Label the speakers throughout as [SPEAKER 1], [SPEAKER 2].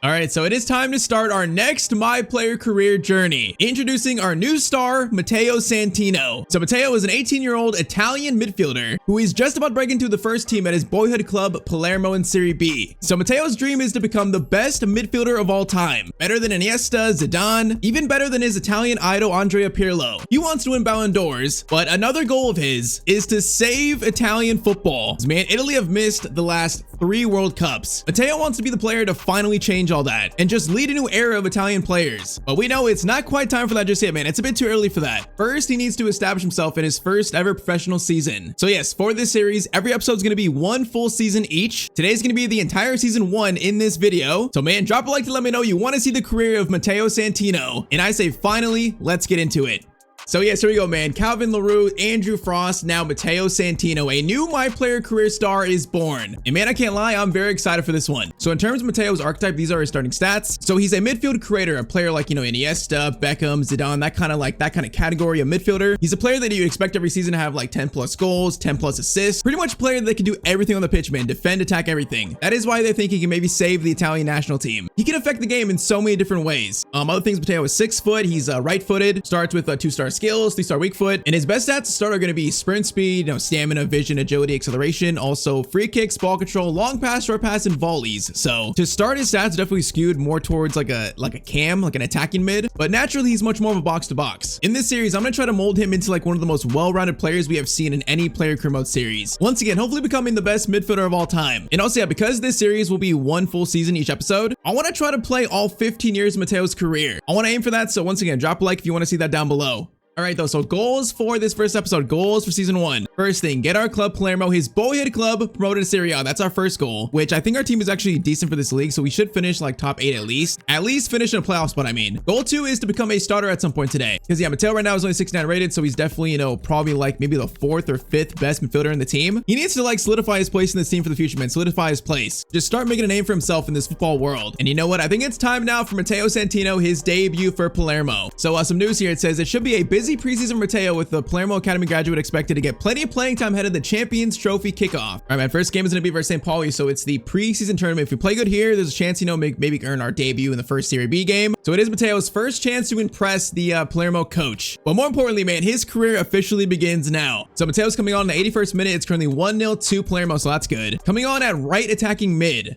[SPEAKER 1] All right, so it is time to start our next My Player career journey. Introducing our new star, Matteo Santino. So Matteo is an 18-year-old Italian midfielder who is just about to break into the first team at his boyhood club, Palermo in Serie B. So Matteo's dream is to become the best midfielder of all time. Better than Iniesta, Zidane, even better than his Italian idol, Andrea Pirlo. He wants to win Ballon d'Ors, but another goal of his is to save Italian football. Man, Italy have missed the last 3 World Cups. Matteo wants to be the player to finally change all that and just lead a new era of Italian players. But we know it's not quite time for that just yet, man. It's a bit too early for that. First, he needs to establish himself in his first ever professional season. So yes, for this series, every episode is going to be 1 full season each. Today's going to be the entire season 1 in this video. So man, drop a like to let me know you want to see the career of Matteo Santino. And I say finally, let's get into it. So yes, here we go, man. Calvin LaRue, Andrew Frost, now Matteo Santino. A new My Player career star is born. And man, I can't lie, I'm very excited for this one. So in terms of Matteo's archetype, these are his starting stats. So he's a midfield creator, a player like, Iniesta, Beckham, Zidane, that kind of category of midfielder. He's a player that you expect every season to have like 10 plus goals, 10 plus assists. Pretty much a player that can do everything on the pitch, man. Defend, attack, everything. That is why they think he can maybe save the Italian national team. He can affect the game in so many different ways. Other things, Matteo is 6 foot. He's right-footed, starts with 2-star skills, 3-star weak foot, and his best stats to start are going to be sprint speed, stamina, vision, agility, acceleration, also free kicks, ball control, long pass, short pass, and volleys. So to start, his stats definitely skewed more towards like a cam, like an attacking mid, but naturally he's much more of a box to box. In this series, I'm going to try to mold him into like one of the most well-rounded players we have seen in any player career mode series. Once again, hopefully becoming the best midfielder of all time. And also, yeah, because this series will be 1 full season each episode, I want to try to play all 15 years of Matteo's career. I want to aim for that. So once again, drop a like if you want to see that down below. All right, though, so goals for this first episode, goals for season 1. First thing, get our club Palermo, his boyhood club, promoted to Serie A. That's our first goal, which I think our team is actually decent for this league, so we should finish like top 8 at least. At least finish in a playoff spot, I mean. Goal 2 is to become a starter at some point today. Because yeah, Matteo right now is only 69 rated, so he's definitely, probably like maybe the 4th or 5th best midfielder in the team. He needs to like solidify his place in this team for the future, man. Solidify his place. Just start making a name for himself in this football world. And you know what? I think it's time now for Matteo Santino, his debut for Palermo. So some news here. It says it should be a busy preseason for Matteo, with the Palermo Academy graduate expected to get plenty of playing time ahead of the Champions Trophy kickoff. All right, man, first game is going to be versus St. Pauli, so it's the preseason tournament. If we play good here, there's a chance, maybe earn our debut in the first Serie B game. So it is Matteo's first chance to impress the Palermo coach. But more importantly, man, his career officially begins now. So Matteo's coming on in the 81st minute. It's currently 1-0 to Palermo, so that's good. Coming on at right attacking mid.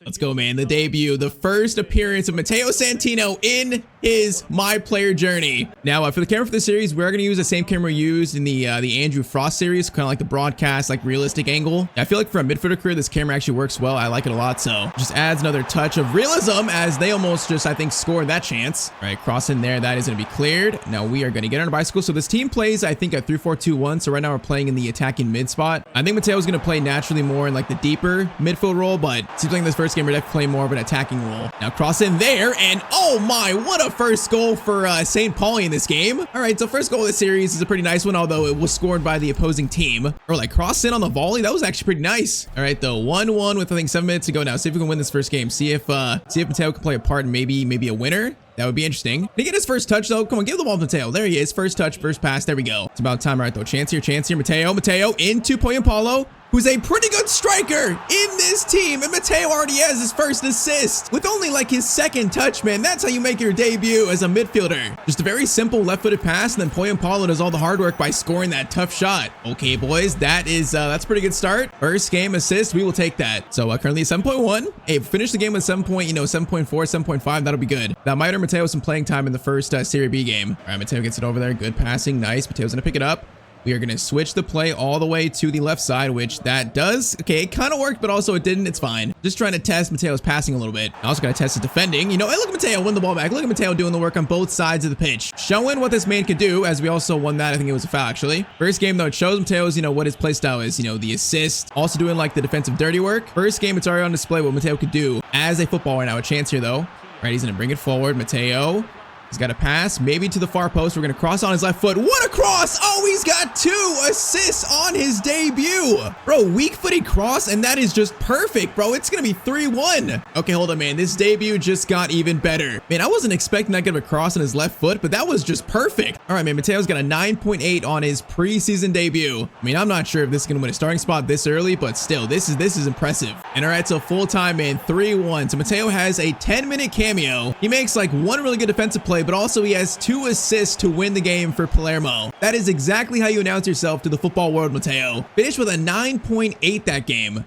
[SPEAKER 1] Let's go, man. The debut, the first appearance of Matteo Santino in his My Player journey. Now, for the camera for this series, we're going to use the same camera used in the Andrew Frost series, kind of like the broadcast, like realistic angle. I feel like for a midfielder career, this camera actually works well. I like it a lot, so just adds another touch of realism as they almost just, I think, scored that chance. All right, cross in there. That is going to be cleared. Now we are going to get on a bicycle. So this team plays, I think, a 3-4-2-1. So right now we're playing in the attacking mid spot. I think Matteo is going to play naturally more in like the deeper midfield role, but it seems like this first game we're definitely playing more of an attacking role. Now cross in there, and oh my, what a first goal for St. Pauli in this game. All right, so first goal of the series is a pretty nice one, although it was scored by the opposing team. Or like cross in on the volley. That was actually pretty nice. All right, though, 1-1 with I think 7 minutes to go now. See if we can win this first game. See if Matteo can play a part in maybe a winner. That would be interesting. Did he get his first touch, though? Come on, give the ball to Matteo. There he is. First touch, first pass. There we go. It's about time, right, though. Chance here. Matteo into Paulo, who's a pretty good striker in this team. And Matteo already has his first assist with only like his second touch, man. That's how you make your debut as a midfielder. Just a very simple left-footed pass, and then Paulo does all the hard work by scoring that tough shot. Okay, boys, that's a pretty good start. First game assist, we will take that. So currently 7.1. Hey, finish the game with 7.4, 7.5. That'll be good. That might earn Matteo some playing time in the first Serie B game. All right, Matteo gets it over there. Good passing. Nice. Matteo's gonna pick it up. We are going to switch the play all the way to the left side, which that does. Okay, it kind of worked, but also it didn't. It's fine. Just trying to test Matteo's passing a little bit. I also got to test his defending. Hey, look at Matteo win the ball back. Look at Matteo doing the work on both sides of the pitch. Showing what this man could do, as we also won that. I think it was a foul, actually. First game, though, it shows Matteo's, what his play style is. The assist. Also doing, like, the defensive dirty work. First game, it's already on display what Matteo could do as a footballer now. A chance here, though. All right, he's going to bring it forward. Matteo. He's got a pass, maybe to the far post. We're going to cross on his left foot. What a cross! Oh, he's got 2 assists on his debut. Bro, weak-footed cross, and that is just perfect, bro. It's going to be 3-1. Okay, hold on, man. This debut just got even better. Man, I wasn't expecting that good of a cross on his left foot, but that was just perfect. All right, man. Matteo's got a 9.8 on his preseason debut. I mean, I'm not sure if this is going to win a starting spot this early, but still, this is impressive. And all right, so full-time, man, 3-1. So Matteo has a 10-minute cameo. He makes like 1 really good defensive play, but also he has 2 assists to win the game for Palermo. That is exactly how you announce yourself to the football world, Matteo. Finished with a 9.8 that game.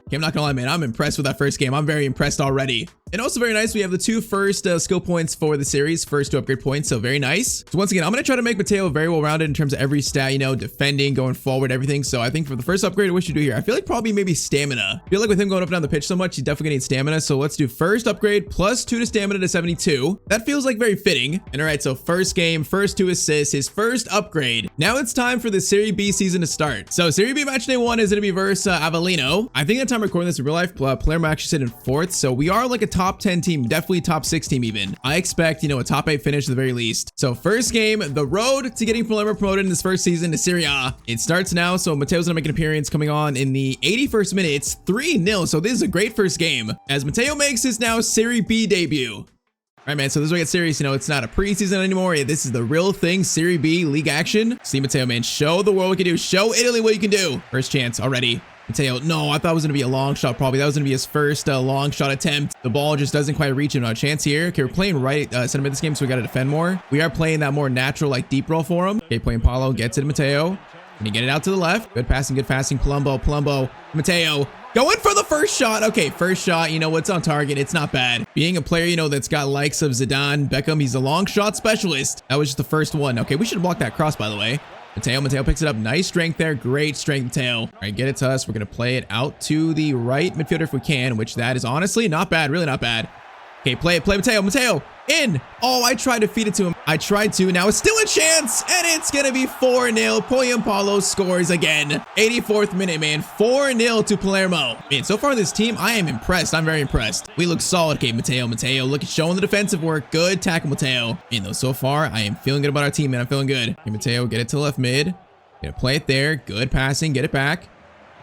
[SPEAKER 1] Okay, I'm not gonna lie, man. I'm impressed with that first game. I'm very impressed already. And also very nice, we have the 2 first skill points for the series, first 2 upgrade points, so very nice. So once again, I'm gonna try to make Matteo very well-rounded in terms of every stat, you know, defending, going forward, everything. So I think for the first upgrade, what should we do here? I feel like probably maybe stamina. I feel like with him going up and down the pitch so much, he's definitely gonna need stamina. So let's do first upgrade plus 2 to stamina to 72. That feels like very fitting. And all right, so first game, first 2 assists, his first upgrade. Now it's time for the Serie B season to start. So Serie B match day 1 is gonna be versus Avellino. I think at the time recording this in real life, Palermo actually sit in 4th. So we are like a top 10 team, definitely top 6 team even. I expect, you know, a top 8 finish at the very least. So first game, the road to getting Palermo promoted in this first season to Serie A. It starts now, so Matteo's gonna make an appearance coming on in the 81st minute. It's 3-0, so this is a great first game as Matteo makes his now Serie B debut. All right, man, so this is where it gets serious. You know, it's not a preseason anymore. This is the real thing, Serie B league action. See, Matteo, man, show the world what you can do. Show Italy what you can do. First chance already. Matteo, no, I thought it was going to be a long shot probably. That was going to be his first long shot attempt. The ball just doesn't quite reach him. No chance here. Okay, we're playing right center mid this game, so we got to defend more. We are playing that more natural, like, deep roll for him. Okay, playing Paulo, gets it to Matteo. Can he get it out to the left? Good passing, Palumbo. Matteo, going for the first shot. Okay, first shot, you know, what's on target. It's not bad. Being a player, you know, that's got likes of Zidane, Beckham, he's a long shot specialist. That was just the first one. Okay, we should block that cross, by the way. Matteo picks it up. Nice strength there. Great strength, Matteo. All right, get it to us. We're going to play it out to the right midfielder if we can, which that is honestly not bad. Really not bad. Okay, play Matteo. In. Oh, I tried to feed it to him. I tried to. Now it's still a chance, and it's going to be 4-0. Paulo scores again. 84th minute, man. 4-0 to Palermo. Man, so far this team, I am impressed. I'm very impressed. We look solid. Okay, Matteo. Look at showing the defensive work. Good tackle, Matteo. Man, though, so far, I am feeling good about our team, man. I'm feeling good. Okay, Matteo, get it to left mid. Gonna play it there. Good passing. Get it back.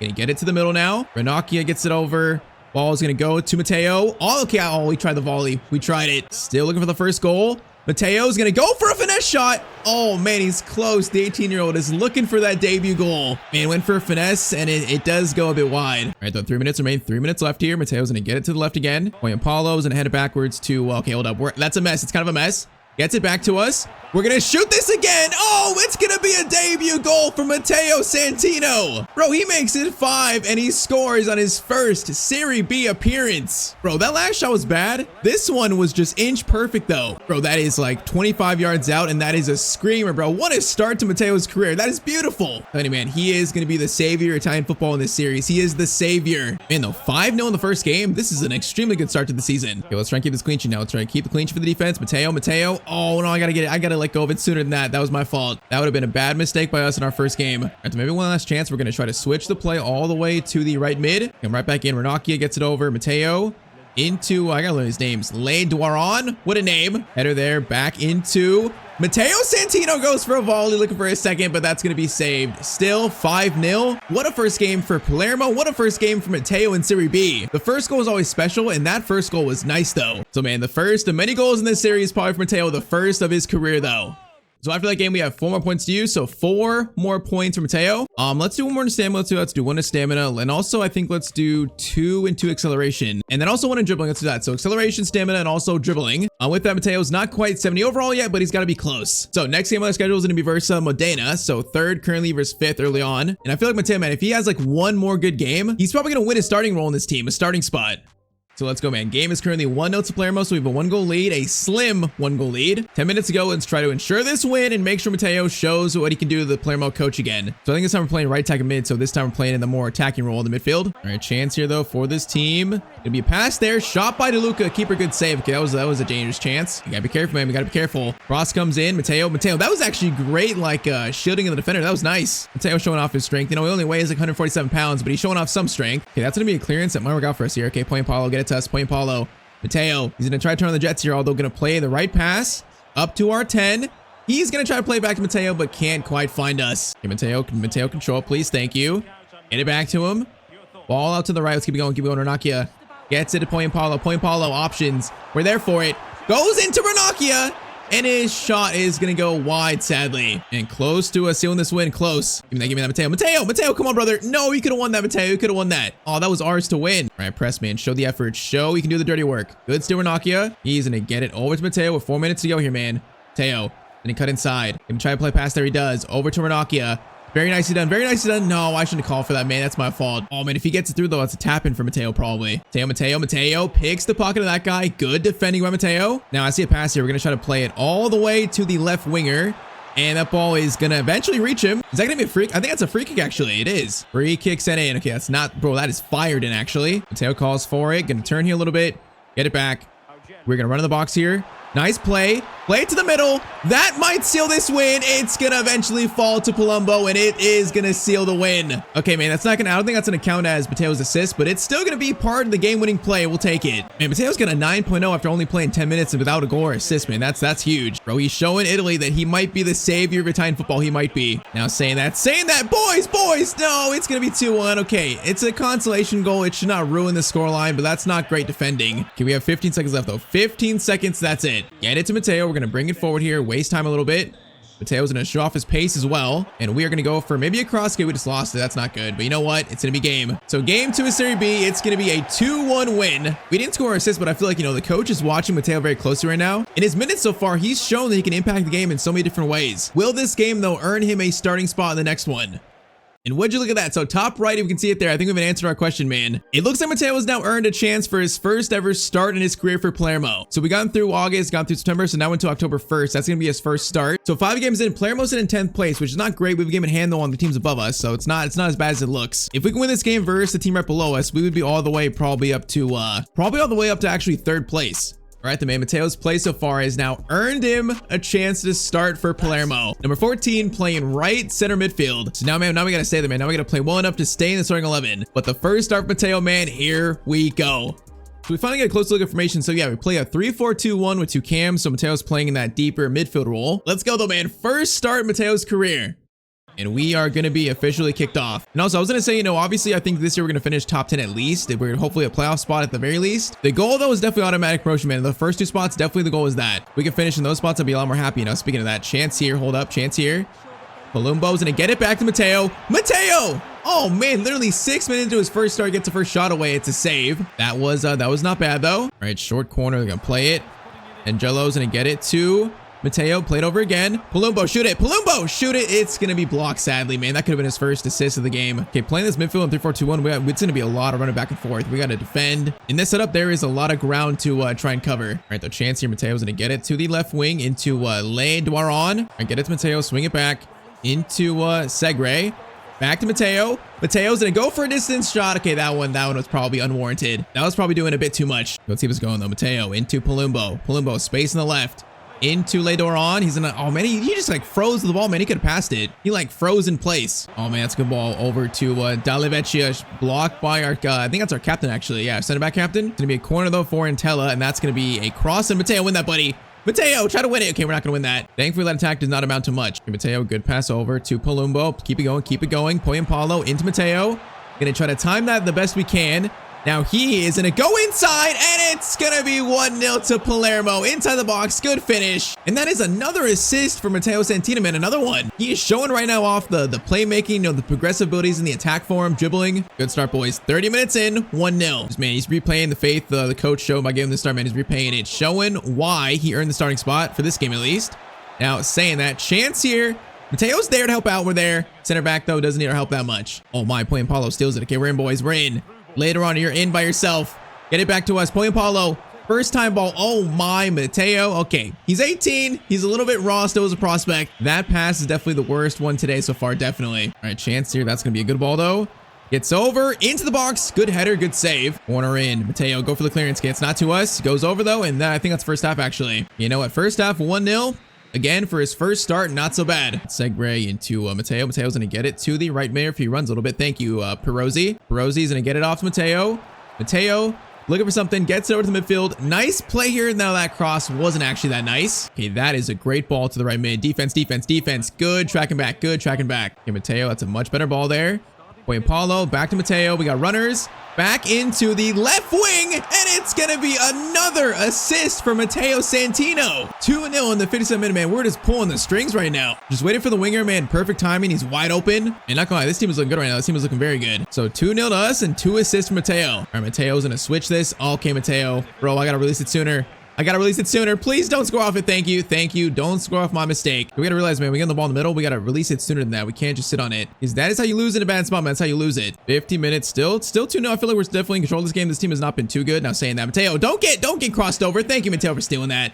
[SPEAKER 1] Gonna get it to the middle now. Ranocchia gets it over. Ball is going to go to Matteo. Oh, okay. Oh, we tried the volley. We tried it. Still looking for the first goal. Matteo is going to go for a finesse shot. Oh, man, he's close. The 18-year-old is looking for that debut goal. Man, went for a finesse, and it does go a bit wide. All right, though, 3 minutes remain. 3 minutes left here. Matteo's going to get it to the left again. Paulo is going to head it backwards to, okay, hold up. That's a mess. It's kind of a mess. Gets it back to us. We're going to shoot this again. Oh, it's going to be a debut goal for Matteo Santino. Bro, he makes it 5 and he scores on his first Serie B appearance. Bro, that last shot was bad. This one was just inch perfect though. Bro, that is like 25 yards out and that is a screamer, bro. What a start to Matteo's career. That is beautiful. Anyway, man, he is going to be the savior of Italian football in this series. He is the savior. Man, though, 5-0 in the first game. This is an extremely good start to the season. Okay, let's try and keep this clean sheet now. Let's try and keep the clean sheet for the defense. Matteo. Oh, no, I got to get it. I got to let go of it sooner than that. That was my fault. That would have been a bad mistake by us in our first game. All right, so maybe one last chance. We're going to try to switch the play all the way to the right mid. Come right back in. Ranocchia gets it over. Matteo into, I got to learn his names. Le Duaron. What a name. Header there. Back into Matteo Santino goes for a volley, looking for a second, but that's going to be saved. Still 5-0. What a first game for Palermo. What a first game for Matteo in Serie B. The first goal is always special, and that first goal was nice, though. So, man, the first of many goals in this series, probably for Matteo, the first of his career, though. So after that game, we have 4 more points to use. So 4 more points for Matteo. Let's do 1 more to stamina. Let's do 1 to stamina. And also, I think let's do 2 and 2 acceleration. And then also 1 in dribbling. Let's do that. So acceleration, stamina, and also dribbling. With that, Matteo's not quite 70 overall yet, but he's got to be close. So next game on the schedule is going to be versus Modena. So 3rd currently versus 5th early on. And I feel like Matteo, man, if he has like 1 more good game, he's probably going to win a starting role in this team, a starting spot. So let's go, man. Game is currently 1-0 to Palermo, so we have a 1-goal lead, a slim 1-goal lead. 10 minutes to go. Let's try to ensure this win and make sure Matteo shows what he can do to the Palermo coach again. So I think this time we're playing right attack and mid, so this time we're playing in the more attacking role in the midfield. All right, chance here, though, for this team. Gonna be a pass there. Shot by DeLuca. Keeper, good save. Okay, that was a dangerous chance. You gotta be careful, man. We gotta be careful. Cross comes in. Matteo, that was actually great, like, shielding of the defender. That was nice. Matteo showing off his strength. You know, he only weighs like 147 pounds, but he's showing off some strength. Okay, that's gonna be a clearance that might work out for us here. Okay, point Paulo. Get it to us. Point Paulo. Matteo, he's going to try to turn on the Jets here, although going to play the right pass. Up to our 10. He's going to try to play back to Matteo, but can't quite find us. Okay, Matteo control, please. Thank you. Get it back to him. Ball out to the right. Let's keep it going. Keep it going. Ranocchia gets it to Point Paulo. Point Paulo options. We're there for it. Goes into Ranocchia. And his shot is going to go wide, sadly. And close to us sealing this win. Close. Give me that, Matteo. Matteo, come on, brother. No, you could have won that, Matteo. You could have won that. Oh, that was ours to win. All right, press, man. Show the effort. Show you can do the dirty work. Good still, Ranocchia. He's going to get it over to Matteo with 4 minutes to go here, man. Matteo. Then he cut inside. Gonna try to play past there. He does. Over to Ranocchia. Very nicely done. Very nicely done. No, I shouldn't have called for that, man. That's my fault. Oh, man. If he gets it through, though, that's a tap in for Matteo, probably. Matteo picks the pocket of that guy. Good defending by Matteo. Now, I see a pass here. We're going to try to play it all the way to the left winger. And that ball is going to eventually reach him. Is that going to be a free? I think that's a free kick, actually. It is. Free kick sent in. Okay, that's not... Bro, that is fired in, actually. Matteo calls for it. Going to turn here a little bit. Get it back. We're going to run in the box here. Nice play. Play it to the middle. That might seal this win. It's going to eventually fall to Palumbo, and it is going to seal the win. Okay, man, that's not going to... I don't think that's going to count as Mateo's assist, but it's still going to be part of the game-winning play. We'll take it. Man, Mateo's got a 9.0 after only playing 10 minutes and without a goal or assist, man. That's huge. Bro, he's showing Italy that he might be the savior of Italian football. He might be. Now, saying that, boys. No, it's going to be 2-1. Okay, it's a consolation goal. It should not ruin the scoreline, but that's not great defending. Okay, we have 15 seconds left, though. 15 seconds, that's it. Get it to Matteo. We're going to bring it forward here. Waste time a little bit. Mateo's going to show off his pace as well. And we are going to go for maybe a cross kick. We just lost it. That's not good. But you know what? It's going to be game. So game 2 of Serie B. It's going to be a 2-1 win. We didn't score an assist, but I feel like, the coach is watching Matteo very closely right now. In his minutes so far, he's shown that he can impact the game in so many different ways. Will this game, though, earn him a starting spot in the next one? And would you look at that? So top right, if you can see it there, I think we've answered our question, man. It looks like Matteo has now earned a chance for his first ever start in his career for Palermo. So we got through August, got through September, so now into October 1st. That's going to be his first start. So 5 games in, Palermo's in 10th place, which is not great. We have a game in hand though on the teams above us, so it's not as bad as it looks. If we can win this game versus the team right below us, we would be all the way probably up to actually 3rd place. All right, the man Mateo's play so far has now earned him a chance to start for Palermo. Number 14 playing right center midfield. So now we got to stay there, man. Now we got to play well enough to stay in the starting 11. But the first start for Matteo, man, here we go. So we finally get a close look at formation. So yeah, we play a 3-4-2-1 with 2 cams. So Mateo's playing in that deeper midfield role. Let's go though, man. First start in Mateo's career. And we are going to be officially kicked off. And also, I was going to say, obviously, I think this year we're going to finish top 10 at least. We're hopefully a playoff spot at the very least. The goal, though, is definitely automatic promotion, man. The first 2 spots, definitely the goal is that. We can finish in those spots, I'll be a lot more happy. Speaking of that, chance here. Hold up. Chance here. Palumbo's going to get it back to Matteo. Matteo! Oh, man. Literally 6 minutes into his first start, gets the first shot away. It's a save. That was not bad, though. All right, short corner. They're going to play it. Angelo's going to get it to... Matteo, played over again. Palumbo, shoot it. Palumbo, shoot it. It's going to be blocked, sadly, man. That could have been his first assist of the game. Okay, playing this midfield in 3-4-2-1, it's going to be a lot of running back and forth. We got to defend. In this setup, there is a lot of ground to try and cover. All right, the chance here. Mateo's going to get it to the left wing into Le Duaron. All right, get it to Matteo. Swing it back into Segre. Back to Matteo. Mateo's going to go for a distance shot. Okay, that one was probably unwarranted. That was probably doing a bit too much. Let's see what's going, though. Matteo into Palumbo. Palumbo, space on the left. Into Le Duaron. He's in a... Oh, man, he just, froze the ball, man. He could have passed it. He, froze in place. Oh, man, that's a good ball over to Dalivecchia. Blocked by our... I think that's our captain, actually. Yeah, center back captain. It's going to be a corner, though, for Intella, and that's going to be a cross. And Matteo, win that, buddy. Matteo, try to win it. Okay, we're not going to win that. Thankfully, that attack does not amount to much. Okay, Matteo, good pass over to Palumbo. Keep it going. Keep it going. Paulo into Matteo. Going to try to time that the best we can. Now he is going to go inside, and it's going to be 1-0 to Palermo. Inside the box, good finish. And that is another assist for Matteo Santino, man. Another one. He is showing right now off the playmaking, the progressive abilities in the attack for him, dribbling. Good start, boys. 30 minutes in, 1-0. Man, he's replaying the faith the coach showed by giving him the start, man. He's repaying it, showing why he earned the starting spot for this game at least. Now, saying that, chance here. Mateo's there to help out. We're there. Center back, though, doesn't need our help that much. Oh, my. Paulo steals it. Okay, we're in, boys. We're in. Later on, you're in by yourself. Get it back to us. Paulo. First time ball. Oh, my. Matteo. Okay. He's 18. He's a little bit raw still as a prospect. That pass is definitely the worst one today so far. Definitely. All right. Chance here. That's going to be a good ball, though. Gets over into the box. Good header. Good save. Corner in. Matteo, go for the clearance. Gets not to us. Goes over, though. And I think that's first half, actually. You know what? First half, 1-0. Again, for his first start, not so bad. Segre into Matteo. Mateo's going to get it to the right mid if he runs a little bit. Thank you, Perozzi. Perozzi's going to get it off to Matteo. Matteo looking for something, gets it over to the midfield. Nice play here. Now that cross wasn't actually that nice. Okay, that is a great ball to the right mid. Defense, defense, defense. Good tracking back, good tracking back. Okay, Matteo, that's a much better ball there. Paulo, back to Matteo. We got runners. Back into the left wing, and it's going to be another assist for Matteo Santino. 2-0 in the 57th minute, man. We're just pulling the strings right now. Just waiting for the winger, man. Perfect timing. He's wide open. And not gonna lie, this team is looking good right now. This team is looking very good. So 2-0 to us and 2 assists for Matteo. All right, Matteo's going to switch this. Okay, Matteo. Bro, I got to release it sooner. I gotta release it sooner. Please don't score off it. Thank you. Thank you. Don't score off my mistake. We gotta realize, man, we get the ball in the middle. We gotta release it sooner than that. We can't just sit on it. Because that is how you lose in a bad spot, man. That's how you lose it. 50 minutes still 2-0. I feel like we're definitely in control of this game. This team has not been too good. Now saying that, Matteo, don't get crossed over. Thank you, Matteo, for stealing that.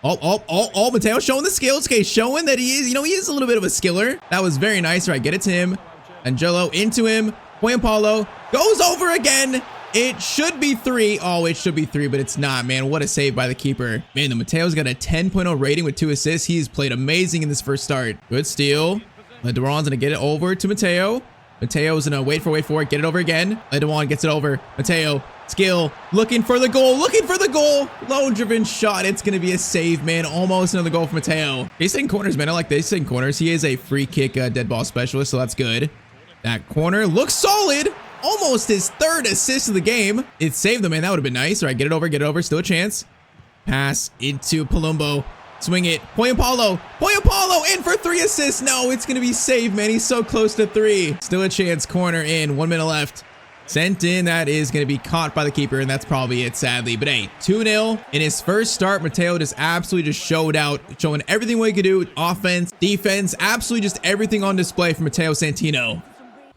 [SPEAKER 1] Matteo showing the skills. Okay, showing that he is, he is a little bit of a skiller. That was very nice. All right, get it to him. Angelo into him. Paulo goes over again. It should be 3. Oh, it should be 3, but it's not, man. What a save by the keeper. Man, the Matteo's got a 10.0 rating with 2 assists. He's played amazing in this first start. Good steal. Duran's gonna get it over to Matteo. Matteo's gonna wait for it. Get it over again. Duran gets it over. Matteo, skill, looking for the goal. Low driven shot. It's gonna be a save, man. Almost another goal for Matteo. He's hitting corners, man. I like this. He's hitting corners. He is a free kick dead ball specialist, so that's good. That corner looks solid. Almost his 3rd assist of the game. It saved them, man. That would have been nice. All right, get it over. Still a chance. Pass into Palumbo. Swing it. Paulo in for 3 assists. No, it's going to be saved, man. He's so close to 3. Still a chance. Corner in. 1 minute left. Sent in. That is going to be caught by the keeper, and that's probably it, sadly. But hey, 2-0. In his first start, Matteo just absolutely just showed out, showing everything what he could do. Offense, defense, absolutely just everything on display for Matteo Santino.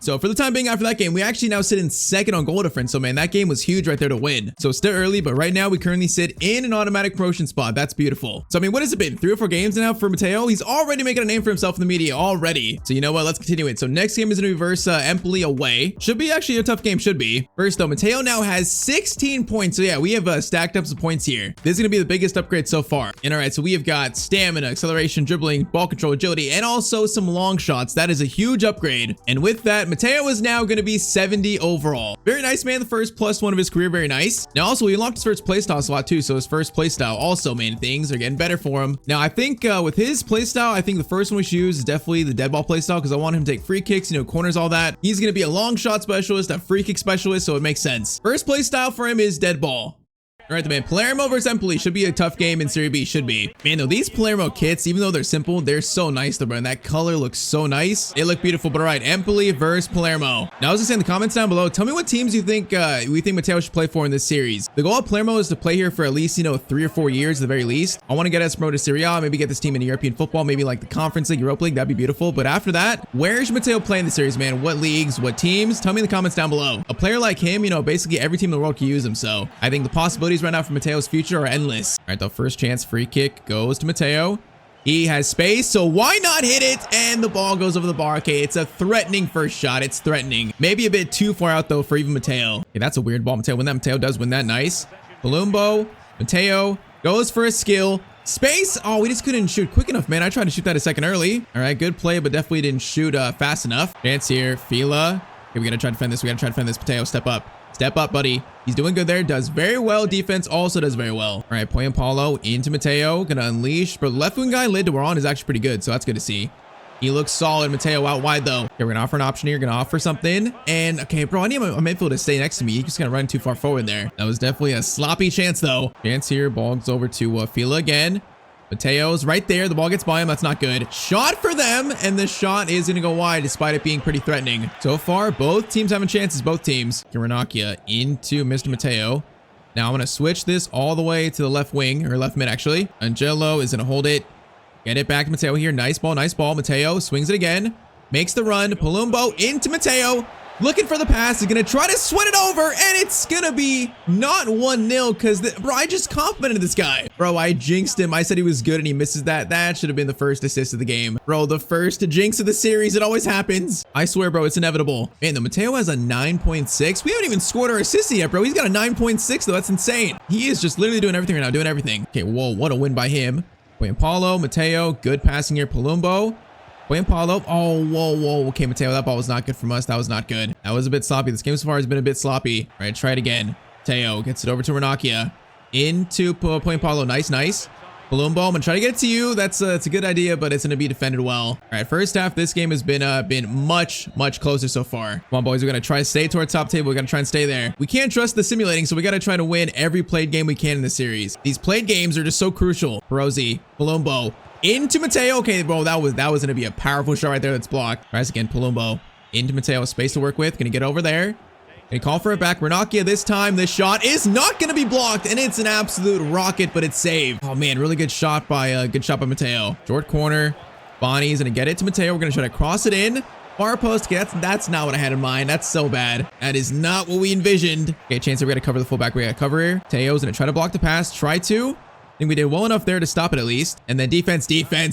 [SPEAKER 1] So for the time being, after that game, we actually now sit in 2nd on goal difference. So man, that game was huge right there to win. So still early, but right now we currently sit in an automatic promotion spot. That's beautiful. So I mean, what has it been? 3 or 4 games now for Matteo? He's already making a name for himself in the media already. So you know what? Let's continue it. So next game is going to be versus Empoli away. Should be actually a tough game. Should be. First though, Matteo now has 16 points. So yeah, we have stacked up some points here. This is going to be the biggest upgrade so far. And all right, so we have got stamina, acceleration, dribbling, ball control, agility, and also some long shots. That is a huge upgrade. And with that, Matteo is now going to be 70 overall. Very nice, man. The first +1 of his career. Very nice. Now also we unlocked his first playstyle slot too, so his first playstyle also, man, things are getting better for him. Now I think with his playstyle, I think the first one we should use is definitely the dead ball playstyle, because I want him to take free kicks, corners, all that. He's going to be a long shot specialist, a free kick specialist, so it makes sense. First playstyle for him is dead ball. All right, man. Palermo versus Empoli should be a tough game in Serie B. Should be. Man, though, these Palermo kits, even though they're simple, they're so nice, though, bro. And that color looks so nice. They look beautiful. But all right, Empoli versus Palermo. Now, I was just saying in the comments down below, tell me what teams you think we think Matteo should play for in this series. The goal of Palermo is to play here for at least 3 or 4 years at the very least. I want to get us promoted to Serie A, maybe get this team in European football, maybe like the Conference League, Europa League. That'd be beautiful. But after that, where should Matteo play in the series, man? What leagues? What teams? Tell me in the comments down below. A player like him, basically every team in the world can use him. So I think the possibilities right now for Matteo's future are endless. All right, the first chance free kick goes to Matteo. He has space, so why not hit it? And the ball goes over the bar. Okay, it's a threatening first shot. It's threatening. Maybe a bit too far out, though, for even Matteo. Okay, that's a weird ball. Matteo does win that. Nice. Palumbo. Matteo goes for a skill. Space. Oh, we just couldn't shoot quick enough, man. I tried to shoot that a second early. All right, good play, but definitely didn't shoot fast enough. Chance here. Fila. Okay, we got to try to defend this. We got to try to defend this. Matteo, step up. Step up, buddy. He's doing good there. Does very well. Defense also does very well. All right, Paulo into Matteo. Gonna unleash. But left wing guy lid we're on is actually pretty good, so that's good to see. He looks solid. Matteo out wide, though. Okay, we're gonna offer an option here. Gonna offer something. And, okay, bro, I need my midfield to stay next to me. He's just gonna run too far forward there. That was definitely a sloppy chance, though. Chance here. Ball goes over to Fila again. Mateo's right there. The ball gets by him. That's not good. Shot for them, and the shot is going to go wide despite it being pretty threatening. So far, both teams having chances. Both teams. Ranocchia into Mr. Matteo. Now I'm going to switch this all the way to the left wing, or left mid, actually. Angelo is going to hold it. Get it back to Matteo here. Nice ball, nice ball. Matteo swings it again. Makes the run. Palumbo into Matteo. Looking for the pass. He's going to try to sweat it over, and it's going to be not 1-0 because, bro, I just complimented this guy. Bro, I jinxed him. I said he was good, and he misses that. That should have been the first assist of the game. Bro, the first jinx of the series. It always happens. I swear, bro, it's inevitable. Man, the Matteo has a 9.6. We haven't even scored our assist yet, bro. He's got a 9.6, though. That's insane. He is just literally doing everything right now, doing everything. Okay, whoa, what a win by him. Paulo, Matteo, good passing here. Palumbo. Paulo. Oh, whoa. Okay, Matteo, that ball was not good from us. That was not good. That was a bit sloppy. This game so far has been a bit sloppy. All right, try it again. Matteo gets it over to Ranocchia. Into Point Paulo. Nice, nice. Palumbo, I'm gonna try to get it to you. That's a good idea, but it's gonna be defended well. All right, first half, this game has been much closer so far. Come on, boys, we're gonna try to stay to our top table. We gotta try and stay there. We can't trust the simulating, so we gotta try to win every played game we can in the series. These played games are just so crucial. Perosi, Palumbo, into Matteo. Okay, bro, that was gonna be a powerful shot right there. That's blocked. All right, again, Palumbo into Matteo, space to work with. Gonna get over there. Gonna call for it back. Ranocchia this time. This shot is not gonna be blocked, and it's an absolute rocket, but it's saved. Oh man, really good shot by Matteo. Short corner. Bonnie's gonna get it to Matteo. We're gonna try to cross it in. Far post. Okay, that's not what I had in mind. That's so bad. That is not what we envisioned. Okay, chance we gotta cover the fullback. We gotta cover here. Mateo's gonna try to block the pass. Try to. I think we did well enough there to stop it at least. And then defense.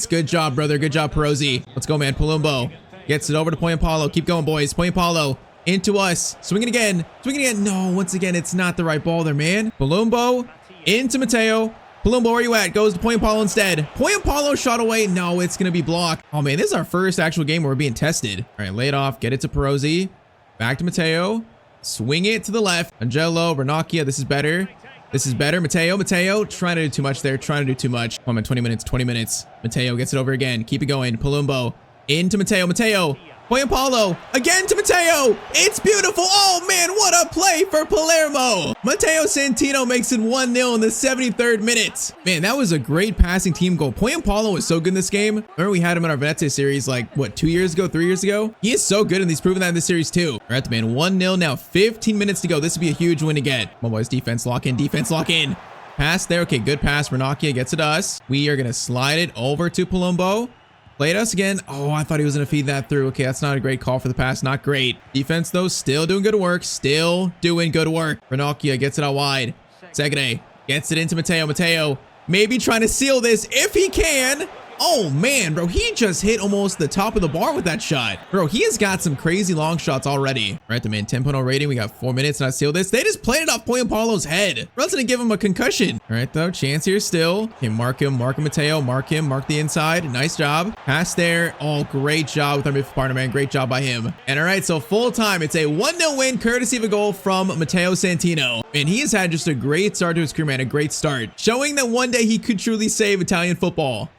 [SPEAKER 1] Good job, brother. Good job, Perosi. Let's go, man. Palumbo gets it over to Point Paulo. Keep going, boys. Point Paulo. Into us. Swinging again. Swinging again. No, once again, it's not the right ball there, man. Palumbo into Matteo. Palumbo, where you at? Goes to Point Paulo instead. Point Paulo shot away. No, it's going to be blocked. Oh, man, this is our first actual game where we're being tested. All right, lay it off. Get it to Perosi. Back to Matteo. Swing it to the left. Angelo, Ranocchia. This is better. This is better. Matteo, trying to do too much there. Trying to do too much. Come on, 20 minutes. Matteo gets it over again. Keep it going. Palumbo into Matteo. Point Paulo again to Matteo. It's beautiful. Oh man, what a play for Palermo. Matteo Santino makes it 1-0 in the 73rd minute. Man, that was a great passing team goal. Point Paulo was so good in this game. Remember we had him in our Venezia series like what, 2 years ago, 3 years ago? He is so good and he's proven that in this series too. All right, man, 1-0 now, 15 minutes to go. This would be a huge win to get. Come on, boys, defense lock in. Pass there. Okay, good pass. Ranocchia gets it to us. We are gonna slide it over to Palumbo. Play it us again. Oh, I thought he was going to feed that through. Okay, that's not a great call for the pass. Not great. Defense, though, still doing good work. Ranocchia gets it out wide. Segre gets it into Matteo. Matteo maybe trying to seal this if he can. Oh, man, bro. He just hit almost the top of the bar with that shot. Bro, he has got some crazy long shots already. All right, the man, 10.0 rating. We got 4 minutes to seal this. They just played it off Point Paulo's head. We're going to give him a concussion. All right, though. Chance here still. Okay, mark him, Matteo. Mark the inside. Nice job. Pass there. Oh, great job with our midfield partner, man. Great job by him. And all right, so full time. It's a 1-0 win, courtesy of a goal from Matteo Santino. And he has had just a great start to his career, man. A great start. Showing that one day he could truly save Italian football.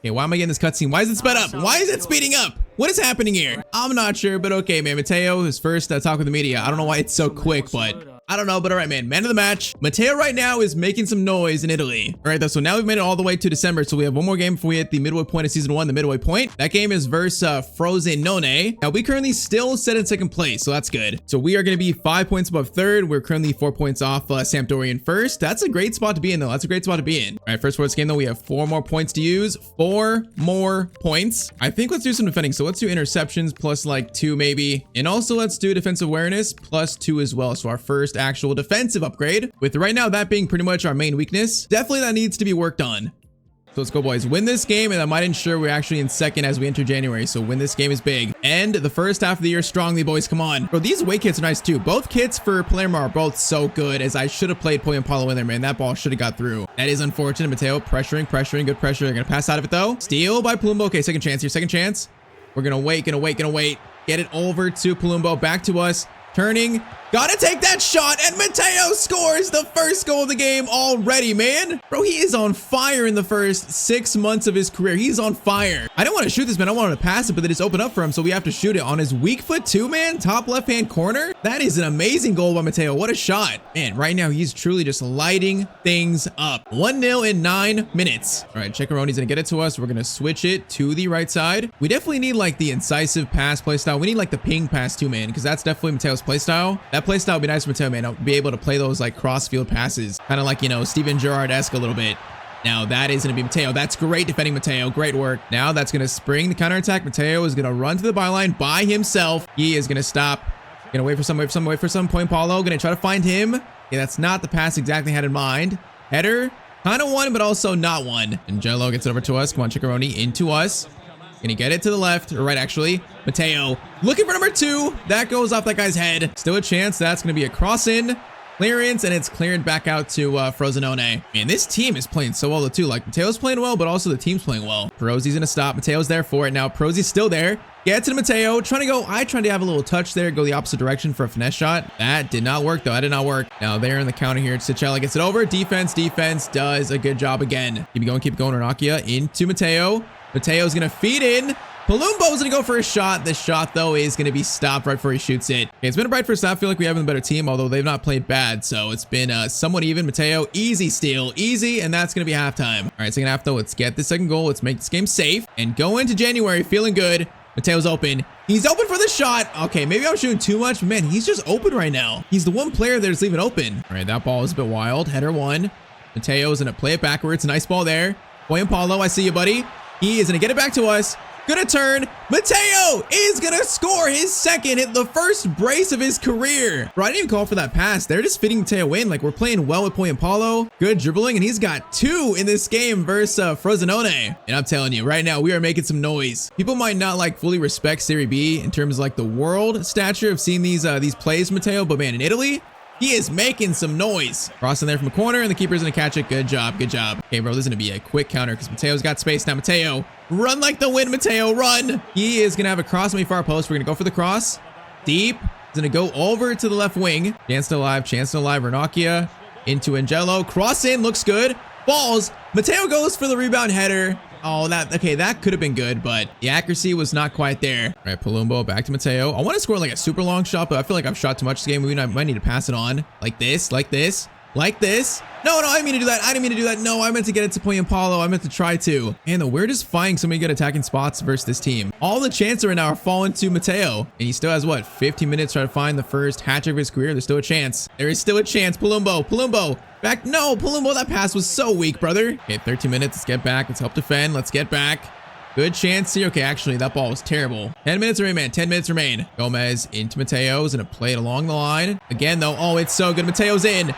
[SPEAKER 1] Okay, why am I getting this cutscene? Why is it sped up? Why is it speeding up? What is happening here? I'm not sure, but okay, man. Matteo, his first talk with the media. I don't know why it's so quick, but I don't know, but all right, man. Man of the match. Matteo right now is making some noise in Italy. All right, though, so now we've made it all the way to December, so we have one more game before we hit the midway point of season 1, the midway point. That game is versus Frosinone. Now, we currently still sit in second place, so that's good. So we are going to be 5 points above third. We're currently 4 points off Sampdoria in first. That's a great spot to be in, though. That's a great spot to be in. All right, first for this game, though, we have 4 more points to use. 4 more points. I think let's do some defending. So let's do interceptions plus like 2 maybe. And also let's do defensive awareness plus 2 as well. So our first actual defensive upgrade, with right now that being pretty much our main weakness. Definitely that needs to be worked on. So let's go, boys. Win this game, and that might ensure we're actually in second as we enter January. So win this game is big. And the first half of the year strongly, boys. Come on. Bro, these away kits are nice too. Both kits for Palermo are both so good, as I should have played Point Paulo in there, man. That ball should have got through. That is unfortunate. Matteo pressuring, good pressure. They're going to pass out of it, though. Steal by Palumbo. Okay, second chance here. Second chance. We're going to wait. Get it over to Palumbo. Back to us. Turning. Gotta take that shot, and Matteo scores the first goal of the game already, man. Bro, he is on fire in the first 6 months of his career. He's on fire. I didn't want to shoot this, man. I wanted to pass it, but they just opened up for him, so we have to shoot it on his weak foot too, man. Top left-hand corner. That is an amazing goal by Matteo. What a shot. Man, right now, he's truly just lighting things up. 1-0 in 9 minutes. All right, Ceccaroni's going to get it to us. We're going to switch it to the right side. We definitely need, like, the incisive pass play style. We need, like, the ping pass too, man, because that's definitely Matteo's play style. That play style would be nice for Matteo, man. I'll be able to play those like cross-field passes, kind of like, you know, Steven Gerrard-esque a little bit. Now that is going to be Matteo. That's great defending, Matteo. Great work. Now that's going to spring the counterattack. Matteo is going to run to the byline by himself. He is going to stop. Going to wait for some. Point Paulo. Going to try to find him. Yeah, that's not the pass exactly had in mind. Header. Kind of one, but also not one. Angelo gets it over to us. Come on, Ceccaroni. Into us. Gonna get it to the left, or right actually. Matteo looking for number 2. That goes off that guy's head. Still a chance. That's gonna be a cross in. clearance, and it's cleared back out to Frosinone. Man, this team is playing so well too. Like, Mateo's playing well, but also the team's playing well. Prozzi's gonna stop. Mateo's there for it now. Prozzi's still there. Gets to Matteo, trying to go. I tried to have a little touch there, go the opposite direction for a finesse shot. That did not work though. That did not work. Now they're in the counter here. Cicella gets it over. Defense does a good job again. Keep going. Ranocchia into Matteo. Mateo's gonna feed in. Palumbo's gonna go for a shot. This shot though is gonna be stopped right before he shoots it. Okay, it's been a bright first half. I feel like we have a better team, although they've not played bad. So it's been somewhat even. Matteo, easy steal, easy, and that's gonna be halftime. All right, second half though. Let's get the second goal. Let's make this game safe and go into January feeling good. Mateo's open. He's open for the shot. Okay, maybe I'm shooting too much. Man, he's just open right now. He's the one player that's leaving open. All right, that ball is a bit wild. Header one. Mateo's gonna play it backwards. Nice ball there. Boy and Paulo, I see you, buddy. He is gonna get it back to us. Gonna turn. Matteo is gonna score his second, hit the first brace of his career. Bro, I didn't even call for that pass. They're just fitting Matteo in. Like, we're playing well with Boy and Paulo. Good dribbling, and he's got 2 in this game versus Frosinone. And I'm telling you, right now, we are making some noise. People might not like fully respect Serie B in terms of like the world stature of seeing these plays from Matteo, but man, in Italy, he is making some noise. Crossing there from the corner, and the keeper's gonna catch it. Good job. Okay, bro, this is gonna be a quick counter because Mateo's got space now. Matteo, run like the wind, Matteo, run. He is gonna have a cross on the far post. We're gonna go for the cross. Deep. He's gonna go over to the left wing. Chance to alive. Ranocchia into Angelo. Cross in, looks good. Balls. Matteo goes for the rebound header. Oh, that could have been good, but the accuracy was not quite there. All right, Palumbo back to Matteo. I want to score like a super long shot, but I feel like I've shot too much this game. We might need to pass it on like this. No, I didn't mean to do that. No, I meant to get it to Boy and Paulo. I meant to try to. And we're just finding so many good attacking spots versus this team. All the chances right now are falling to Matteo. And he still has, what, 15 minutes to try to find the first hat-trick of his career. There's still a chance. There is still a chance. Palumbo. Back. No, Palumbo, that pass was so weak, brother. Okay, 13 minutes. Let's get back. Let's help defend. Let's get back. Good chance here. Okay, actually, that ball was terrible. 10 minutes remain, man. 10 minutes remain. Gomez into Matteo. Is going to play it along the line. Again, though. Oh, it's so good. Mateo's in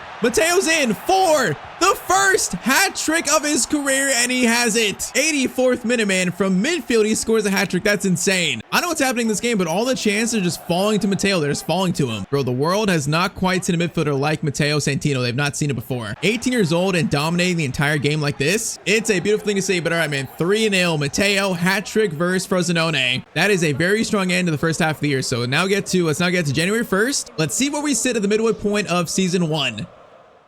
[SPEAKER 1] for the first hat trick of his career, and he has it. 84th minute, man. From midfield, he scores a hat trick. That's insane. I know what's happening in this game, but all the chances are just falling to Matteo. They're just falling to him. Bro, the world has not quite seen a midfielder like Matteo Santino. They've not seen it before. 18 years old and dominating the entire game like this. It's a beautiful thing to see, but all right, man. 3-0. Matteo hat trick versus Frosinone. That is a very strong end to the first half of the year. So let's now get to January 1st. Let's see where we sit at the midway point of season 1.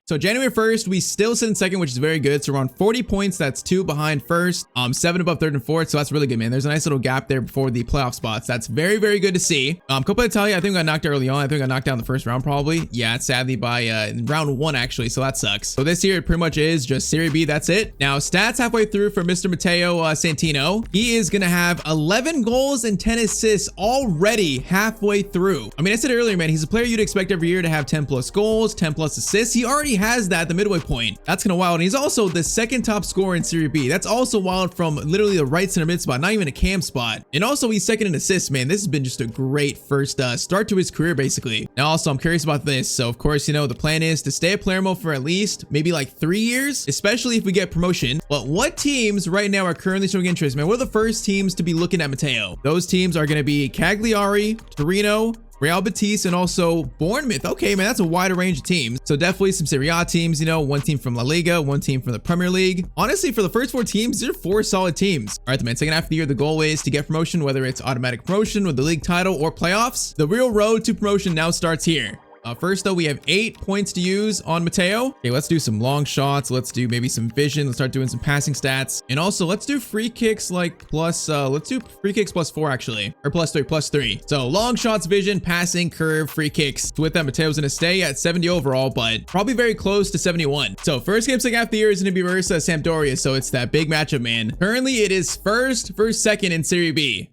[SPEAKER 1] So January 1st, we still sit in second, which is very good. So we're on 40 points. That's 2 behind first, 7 above third and fourth. So that's really good, man. There's a nice little gap there before the playoff spots. That's very, very good to see. Coppa Italia, I think I got knocked out early on. I think I got knocked down the first round probably. Yeah, sadly by round 1 actually. So that sucks. So this year it pretty much is just Serie B. That's it. Now stats halfway through for Mr. Matteo Santino. He is gonna have 11 goals and 10 assists already halfway through. I mean, I said earlier, man, he's a player you'd expect every year to have 10 plus goals, 10 plus assists. He already has that at the midway point. That's kind of wild. And he's also the second top scorer in Serie B. That's also wild from literally the right center mid spot, not even a cam spot. And also he's second in assists, man. This has been just a great first start to his career, basically. Now also I'm curious about this. So of course, you know, the plan is to stay at Palermo for at least maybe like 3 years, especially if we get promotion. But what teams right now are currently showing interest, man? What are the first teams to be looking at Matteo? Those teams are going to be Cagliari, Torino, Real Betis, and also Bournemouth. Okay, man, that's a wider range of teams. So definitely some Serie A teams, you know, one team from La Liga, one team from the Premier League. Honestly, for the first 4 teams, these are 4 solid teams. All right, man, second half of the year, the goal is to get promotion, whether it's automatic promotion with the league title or playoffs. The real road to promotion now starts here. First though, we have 8 points to use on Matteo. Okay, let's do some long shots. Let's do maybe some vision. Let's start doing some passing stats. And also let's do free kicks like plus, let's do free kicks +4 actually, or +3. So long shots, vision, passing, curve, free kicks. So with that, Matteo's gonna stay at 70 overall, but probably very close to 71. So first game, second half of the year is gonna be versus Sampdoria. So it's that big matchup, man. Currently it is first versus second in Serie B.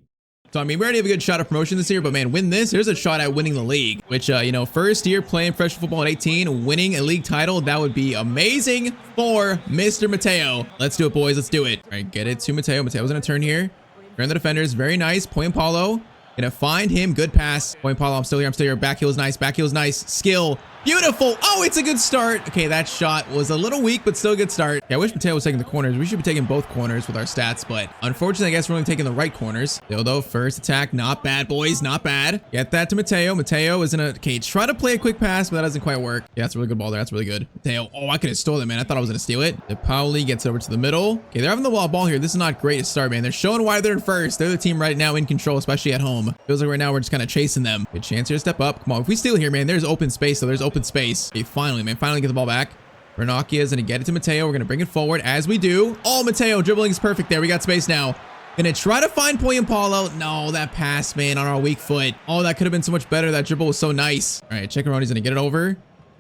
[SPEAKER 1] So, I mean, we already have a good shot at promotion this year, but man, win this, there's a shot at winning the league, which, you know, first year playing professional football at 18, winning a league title, that would be amazing for Mr. Matteo. Let's do it, boys. Let's do it. All right, get it to Matteo. Mateo's going to turn here. Turn the defenders. Very nice. Point Paulo. Gonna find him. Good pass. Point Paulo, I'm still here. I'm still here. Back heel is nice. Back heel is nice. Skill. Beautiful. Oh, it's a good start. Okay, that shot was a little weak, but still a good start. Yeah, I wish Matteo was taking the corners. We should be taking both corners with our stats, but unfortunately, I guess we're only taking the right corners. Still though, first attack. Not bad, boys. Not bad. Get that to Matteo. Matteo is in a... Okay, try to play a quick pass, but that doesn't quite work. Yeah, that's a really good ball there. That's really good. Matteo. Oh, I could have stolen it, man. I thought I was going to steal it. The Pauli gets over to the middle. Okay, they're having the ball here. This is not great to start, man. They're showing why they're in first. They're the team right now in control, especially at home. Feels like right now we're just kind of chasing them. Good chance here to step up. Come on. If we steal here, man, there's open space. So there's open space. Okay, finally, man. Finally get the ball back. Bernacchia is going to get it to Matteo. We're going to bring it forward as we do. Oh, Matteo dribbling is perfect there. We got space now. Gonna try to find Paulo. No, that pass, man, on our weak foot. Oh, that could have been so much better. That dribble was so nice. All right, Ceccaroni's going to get it over.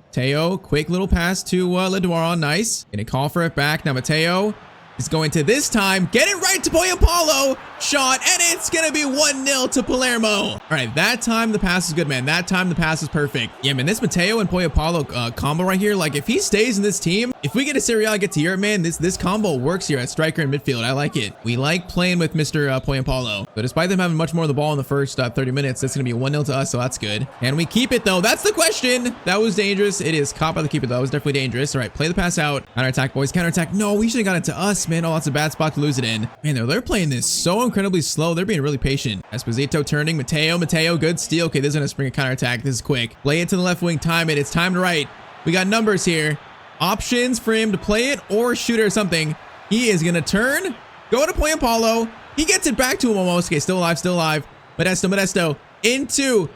[SPEAKER 1] Matteo, quick little pass to Leduaron. Nice. Gonna call for it back. Now Matteo is going to this time get it right to Paulo. Shot, and it's gonna be 1-0 to Palermo. All right, that time the pass is good, man. That time the pass is perfect. Yeah, man, this Matteo and Paulo combo right here, like if he stays in this team, if we get a Serie A, get to Europe, man, this combo works here at striker and midfield. I like it. We like playing with Mr. Paulo. So despite them having much more of the ball in the first 30 minutes, that's gonna be 1-0 to us, so that's good. Can we keep it though? That's the question. That was dangerous. It is caught by the keeper though. That was definitely dangerous. All right, play the pass out. Counter attack, boys. Counter attack. No, we should have got it to us, man. Oh, that's a bad spot to lose it in. Man, they're playing this so incredibly slow. They're being really patient. Esposito turning. Matteo, good steal. Okay, this is gonna spring a counter attack. This is quick. Play it to the left wing. Time it. It's time to right. We got numbers here. Options for him to play it or shoot it or something. He is gonna turn. Go to Paulo. He gets it back to him almost. Okay, still alive. Modesto into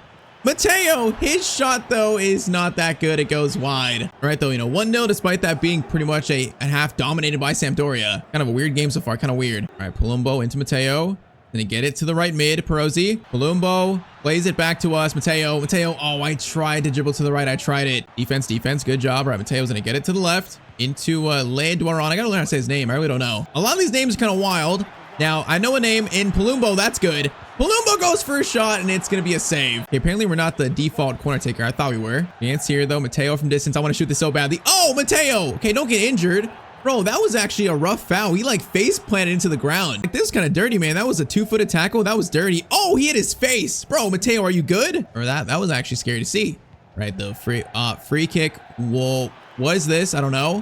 [SPEAKER 1] Matteo. His shot though is not that good. It goes wide. All right though, 1-0 despite that being pretty much a half dominated by Sampdoria. Kind of a weird game so far. Kind of weird. All right, Palumbo into Matteo. Gonna get it to the right mid. Perozzi. Palumbo plays it back to us. Matteo. Oh, I tried to dribble to the right. I tried it. Defense. Good job. All right, Matteo's gonna get it to the left into Leduaron. I gotta learn how to say his name. I really don't know. A lot of these names are kind of wild. Now, I know a name in Palumbo. That's good. Palumbo goes for a shot, and it's going to be a save. Okay, apparently we're not the default corner taker. I thought we were. Chance here, though. Matteo from distance. I want to shoot this so badly. Oh, Matteo. Okay, don't get injured. Bro, that was actually a rough foul. He, like, face planted into the ground. Like, this is kind of dirty, man. That was a 2-footed tackle. That was dirty. Oh, he hit his face. Bro, Matteo, are you good? Or that was actually scary to see. Right, the free kick. Whoa. What is this? I don't know.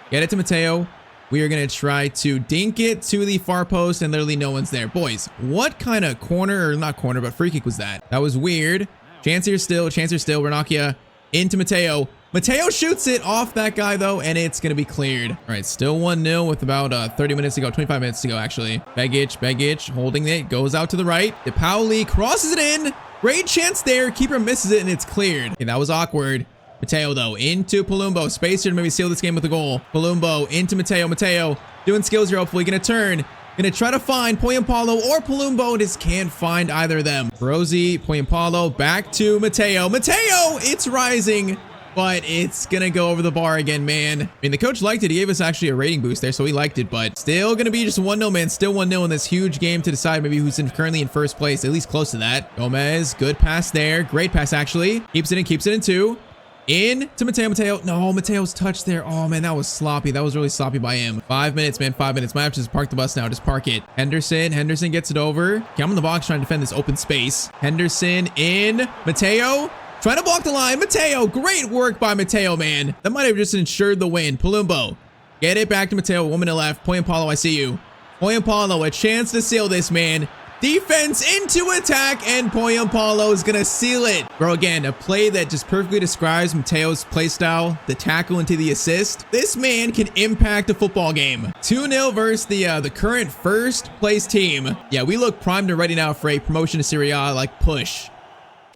[SPEAKER 1] Get it to Matteo. We are going to try to dink it to the far post and literally no one's there. Boys, what kind of corner, or not corner, but free kick was that? That was weird. Chance here still. Bernacchia into Matteo. Matteo shoots it off that guy though, and it's going to be cleared. All right, still 1-0 with about 30 minutes to go, 25 minutes to go actually. Begic holding it, goes out to the right. De Pauli crosses it in. Great chance there. Keeper misses it and it's cleared. Okay, that was awkward. Matteo though into Palumbo. Space here to maybe seal this game with a goal. Palumbo into Matteo doing skills here. Hopefully gonna turn. Gonna try to find Paulo or Palumbo. Just can't find either of them. Perozzi, Paulo back to Matteo. It's rising, but it's gonna go over the bar again, man. I mean, the coach liked it. He gave us actually a rating boost there, so he liked it, but still gonna be just 1-0, man. Still 1-0 in this huge game to decide maybe who's currently in first place, at least close to that. Gomez, good pass there. Great pass, actually. Keeps it in two. In to Matteo. No, Matteo's touch there. Oh, man, that was sloppy. That was really sloppy by him. 5 minutes, man. 5 minutes. Might have to just park the bus now. Just park it. Henderson gets it over. Okay, I'm in the box trying to defend this open space. Henderson in. Matteo trying to block the line. Matteo. Great work by Matteo, man. That might have just ensured the win. Palumbo. Get it back to Matteo. 1 minute left. Paulo, I see you. Paulo, a chance to seal this, man. Defense into attack, and Paulo is gonna seal it. Bro, again, a play that just perfectly describes Matteo's play style, the tackle into the assist. This man can impact a football game. 2-0 versus the current first place team. Yeah, we look primed and ready now for a promotion to Serie A, like push.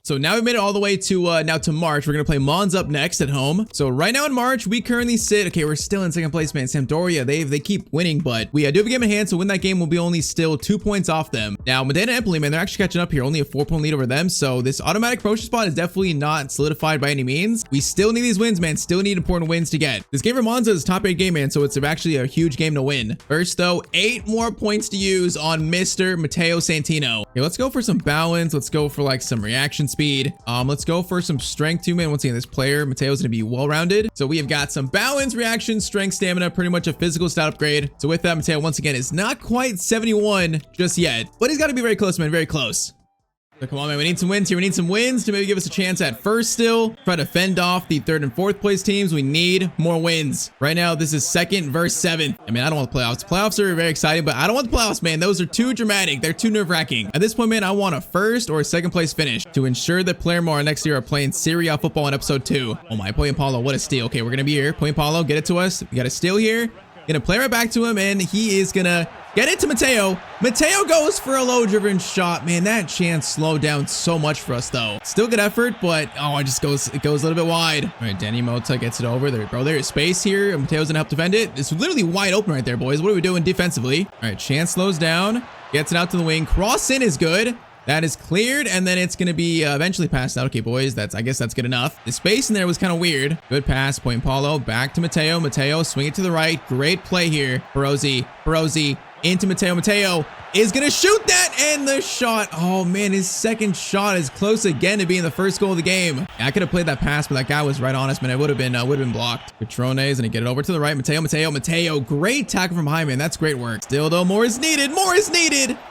[SPEAKER 1] So now we made it all the way to now to March. We're going to play Mons up next at home. So right now in March, we currently sit. Okay, we're still in second place, man. Sampdoria, they keep winning, but we do have a game in hand. So win that game, we'll be only still 2 points off them. Now, Modena Empoli, man, they're actually catching up here. Only a 4-point lead over them. So this automatic promotion spot is definitely not solidified by any means. We still need these wins, man. Still need important wins to get. This game for Monza is top 8 game, man. So it's actually a huge game to win. First, though, 8 more points to use on Mr. Matteo Santino. Okay, let's go for some balance. Let's go for like some reaction speed. Let's go for some strength too, man. Once again, this player Matteo's gonna be well-rounded, so we have got some balance, reaction, strength, stamina, pretty much a physical stat upgrade. So with that, Matteo once again is not quite 71 just yet, but he's got to be very close, man. Very close. So come on, man. We need some wins here. We need some wins to maybe give us a chance at first still. Try to fend off the 3rd and 4th place teams. We need more wins. Right now, this is 2nd versus 7th. I mean, I don't want the playoffs. Playoffs are very exciting, but I don't want the playoffs, man. Those are too dramatic. They're too nerve-wracking. At this point, man, I want a 1st or 2nd place finish to ensure that Player More next year are playing Serie A football in episode 2. Oh my, Poy and Paulo, what a steal. Okay, we're going to be here. Poy and Paulo, get it to us. We got a steal here. Gonna play right back to him, and he is gonna get it to Matteo. Matteo goes for a low-driven shot. Man, that chance slowed down so much for us, though. Still good effort, but it goes a little bit wide. All right, Danny Mota gets it over there, bro. There is space here. Mateo's gonna help defend it. It's literally wide open right there, boys. What are we doing defensively? All right, chance slows down, gets it out to the wing. Cross in is good. That is cleared, and then it's going to be eventually passed out. Okay, boys, I guess that's good enough. The space in there was kind of weird. Good pass, Poy and Paulo, back to Matteo. Matteo, swing it to the right. Great play here. Barozzi, into Matteo. Matteo is going to shoot that, and the shot. Oh, man, his 2nd shot is close again to being the 1st goal of the game. Yeah, I could have played that pass, but that guy was right on us, man. It would have been blocked. Petrone is going to get it over to the right. Matteo. Great tackle from high, man. That's great work. Still, though, more is needed.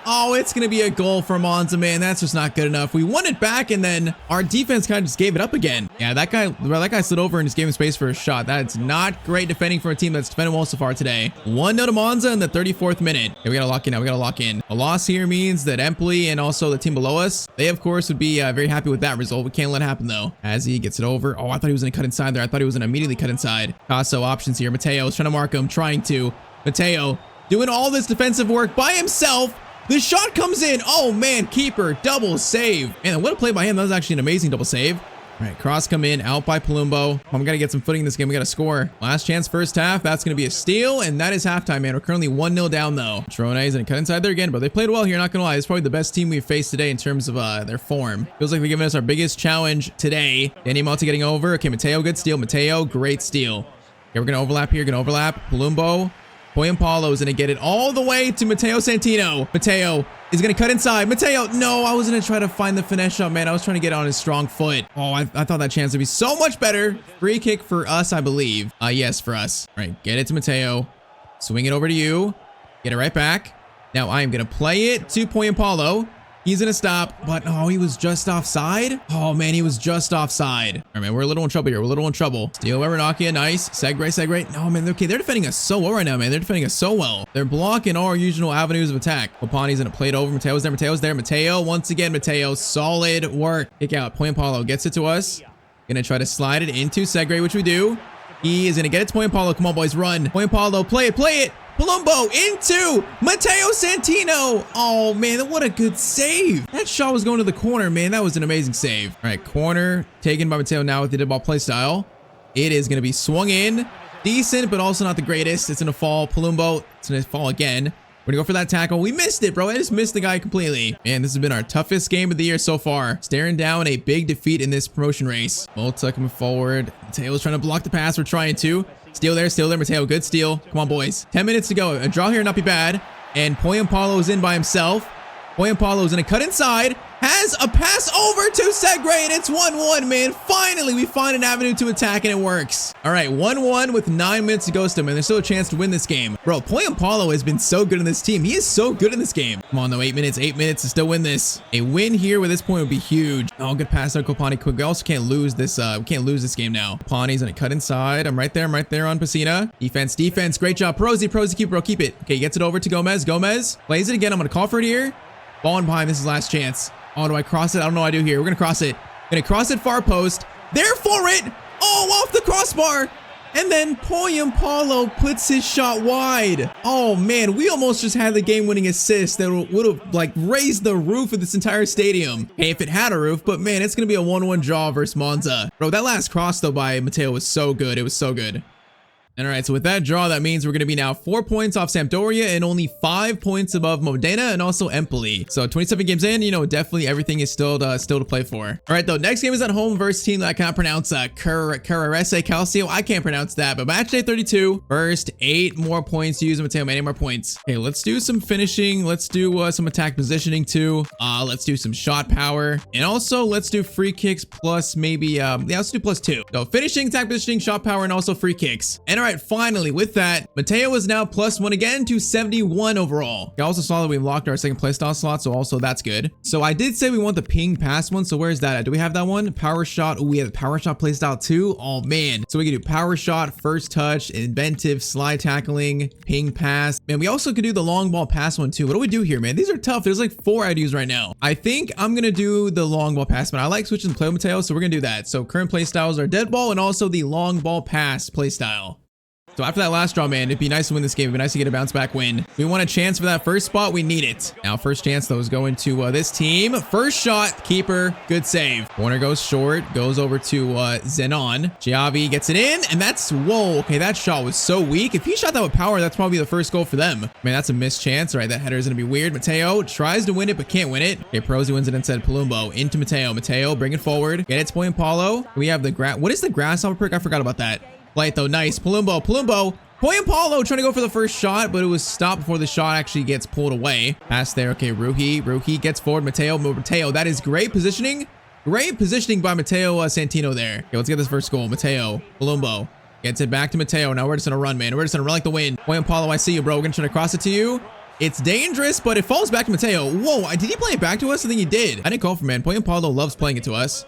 [SPEAKER 1] Oh, it's going to be a goal for Monza, man. That's just not good enough. We won it back, and then our defense kind of just gave it up again. Yeah, that guy slid over and just gave him space for a shot. That's not great defending for a team that's defended well so far today. 1-0 to Monza in the 34th minute. Okay, we got to lock in now. We got to lock in. A loss here means that Empoli and also the team below us, they of course would be very happy with that result. We can't let it happen though. As he gets it over. Oh, I thought he was going to cut inside there. I thought he was going to immediately cut inside. Casso options here. Matteo is trying to mark him. Matteo doing all this defensive work by himself. The shot comes in. Oh man, keeper, double save. Man, what a play by him. That was actually an amazing double save. All right, cross come in, out by Palumbo. We got to get some footing in this game. We got to score. Last chance, first half. That's going to be a steal, and that is halftime, man. We're currently 1-0 down, though. Trone is going to cut inside there again, but they played well here, not going to lie. It's probably the best team we've faced today in terms of their form. Feels like they're giving us our biggest challenge today. Danny Malta getting over. Okay, Matteo, good steal. Matteo, great steal. Okay, we're going to overlap here. Palumbo. Poy and Paulo is going to get it all the way to Matteo Santino. Matteo is going to cut inside. Matteo, no, I was going to try to find the finesse shot, man. I was trying to get on his strong foot. Oh, I thought that chance would be so much better. Free kick for us, I believe. Yes, for us. All right, get it to Matteo. Swing it over to you. Get it right back. Now I am going to play it to Poy and Paulo. He's going to stop, but oh, he was just offside. Oh man, he was just offside. All right, man, we're a little in trouble here. Steal Evernakia, nice. Segre. No, man, okay, they're defending us so well right now, man. They're defending us so well. They're blocking all our usual avenues of attack. Opani's going to play it over. Mateo's there. Matteo, once again, Matteo, solid work. Kick out. Poy and Paulo gets it to us. Going to try to slide it into Segre, which we do. He is going to get it to Poy and Paulo. Come on, boys, run. Poy and Paulo, play it. Palumbo into Matteo Santino. Oh, man, what a good save. That shot was going to the corner, man. That was an amazing save. All right, corner taken by Matteo now with the dead ball play style. It is going to be swung in. Decent, but also not the greatest. It's going to fall. Palumbo, it's going to fall again. We're going to go for that tackle. We missed it, bro. I just missed the guy completely. Man, this has been our toughest game of the year so far. Staring down a big defeat in this promotion race. Multa coming forward. Mateo's trying to block the pass. We're trying to. Steal there. Mateo, good steal. Come on, boys. 10 minutes to go. A draw here, not be bad. And Poy and Paulo is in by himself. Poy and Paulo is going to cut inside. Has a pass over to Segre, and it's 1-1, man. Finally, we find an avenue to attack, and it works. All right, 1-1 with 9 minutes to go still, man. There's still a chance to win this game. Bro, Poy and Paulo has been so good in this team. He is so good in this game. Come on, though, 8 minutes to still win this. A win here with this point would be huge. Oh, good pass out, Kopani. Quick. We also can't lose this. We can't lose this game now. Kopani's gonna cut inside. I'm right there on Pacina. Defense. Great job. Prosy, keep it. Okay, gets it over to Gomez. Gomez plays it again. I'm gonna call for it here. Ball in behind. This is last chance. Oh, do I cross it? I don't know what I do here. We're going to cross it. Going to cross it far post. There for it. Oh, off the crossbar. And then Poy and Paulo puts his shot wide. Oh, man. We almost just had the game-winning assist that would have, like, raised the roof of this entire stadium. Hey, if it had a roof. But, man, it's going to be a 1-1 draw versus Monza. Bro, that last cross, though, by Matteo was so good. It was so good. And all right, so with that draw, that means we're going to be now 4 points off Sampdoria and only 5 points above Modena and also Empoli. So 27 games in, definitely everything is still to play for. All right, though, next game is at home versus a team that I can't pronounce, Carrarese Calcio. I can't pronounce that, but match day 32. First, 8 more points to use Matteo, 8 more points. Okay, let's do some finishing. Let's do some attack positioning too. Let's do some shot power. And also, let's do free kicks plus maybe, let's do +2. So finishing, attack positioning, shot power, and also free kicks. And All right, finally, with that, Matteo is now +1 again to 71 overall. I also saw that we unlocked our second playstyle slot, so also that's good. So I did say we want the ping pass one, so where's that at? Do we have that one? Power shot. Oh, we have the power shot playstyle too. Oh man. So we can do power shot, first touch, inventive, slide tackling, ping pass. Man, we also could do the long ball pass one too. What do we do here, man? These are tough. There's like 4 ideas right now. I think I'm gonna do the long ball pass, but I like switching to play with Matteo, so we're gonna do that. So current playstyles are dead ball and also the long ball pass playstyle. So after that last draw, man, it'd be nice to win this game. It'd be nice to get a bounce back win. We want a chance for that first spot. We need it. Now, first chance, though, is going to this team. First shot, keeper, good save. Corner goes short, goes over to Zenon. Giavi gets it in, and that's, whoa, okay, that shot was so weak. If he shot that with power, that's probably the first goal for them. Man, that's a missed chance. All right, that header is going to be weird. Matteo tries to win it, but can't win it. Okay, Perosi wins it instead. Palumbo into Matteo. Matteo, bring it forward. Get it to Point Paulo. We have the what is the grasshopper perk? I forgot about that. Light though, nice. Palumbo, Point Paulo trying to go for the first shot, but it was stopped before the shot actually gets pulled away. Pass there, okay, Ruhi gets forward, Matteo, that is great positioning. Great positioning by Matteo Santino there. Okay, let's get this first goal. Matteo, Palumbo gets it back to Matteo. Now we're just gonna run, man. We're just gonna run like the wind. Point Paulo, I see you, bro. We're gonna try to cross it to you. It's dangerous, but it falls back to Matteo. Whoa, did he play it back to us? I think he did. I didn't call for, man. Point Paulo loves playing it to us.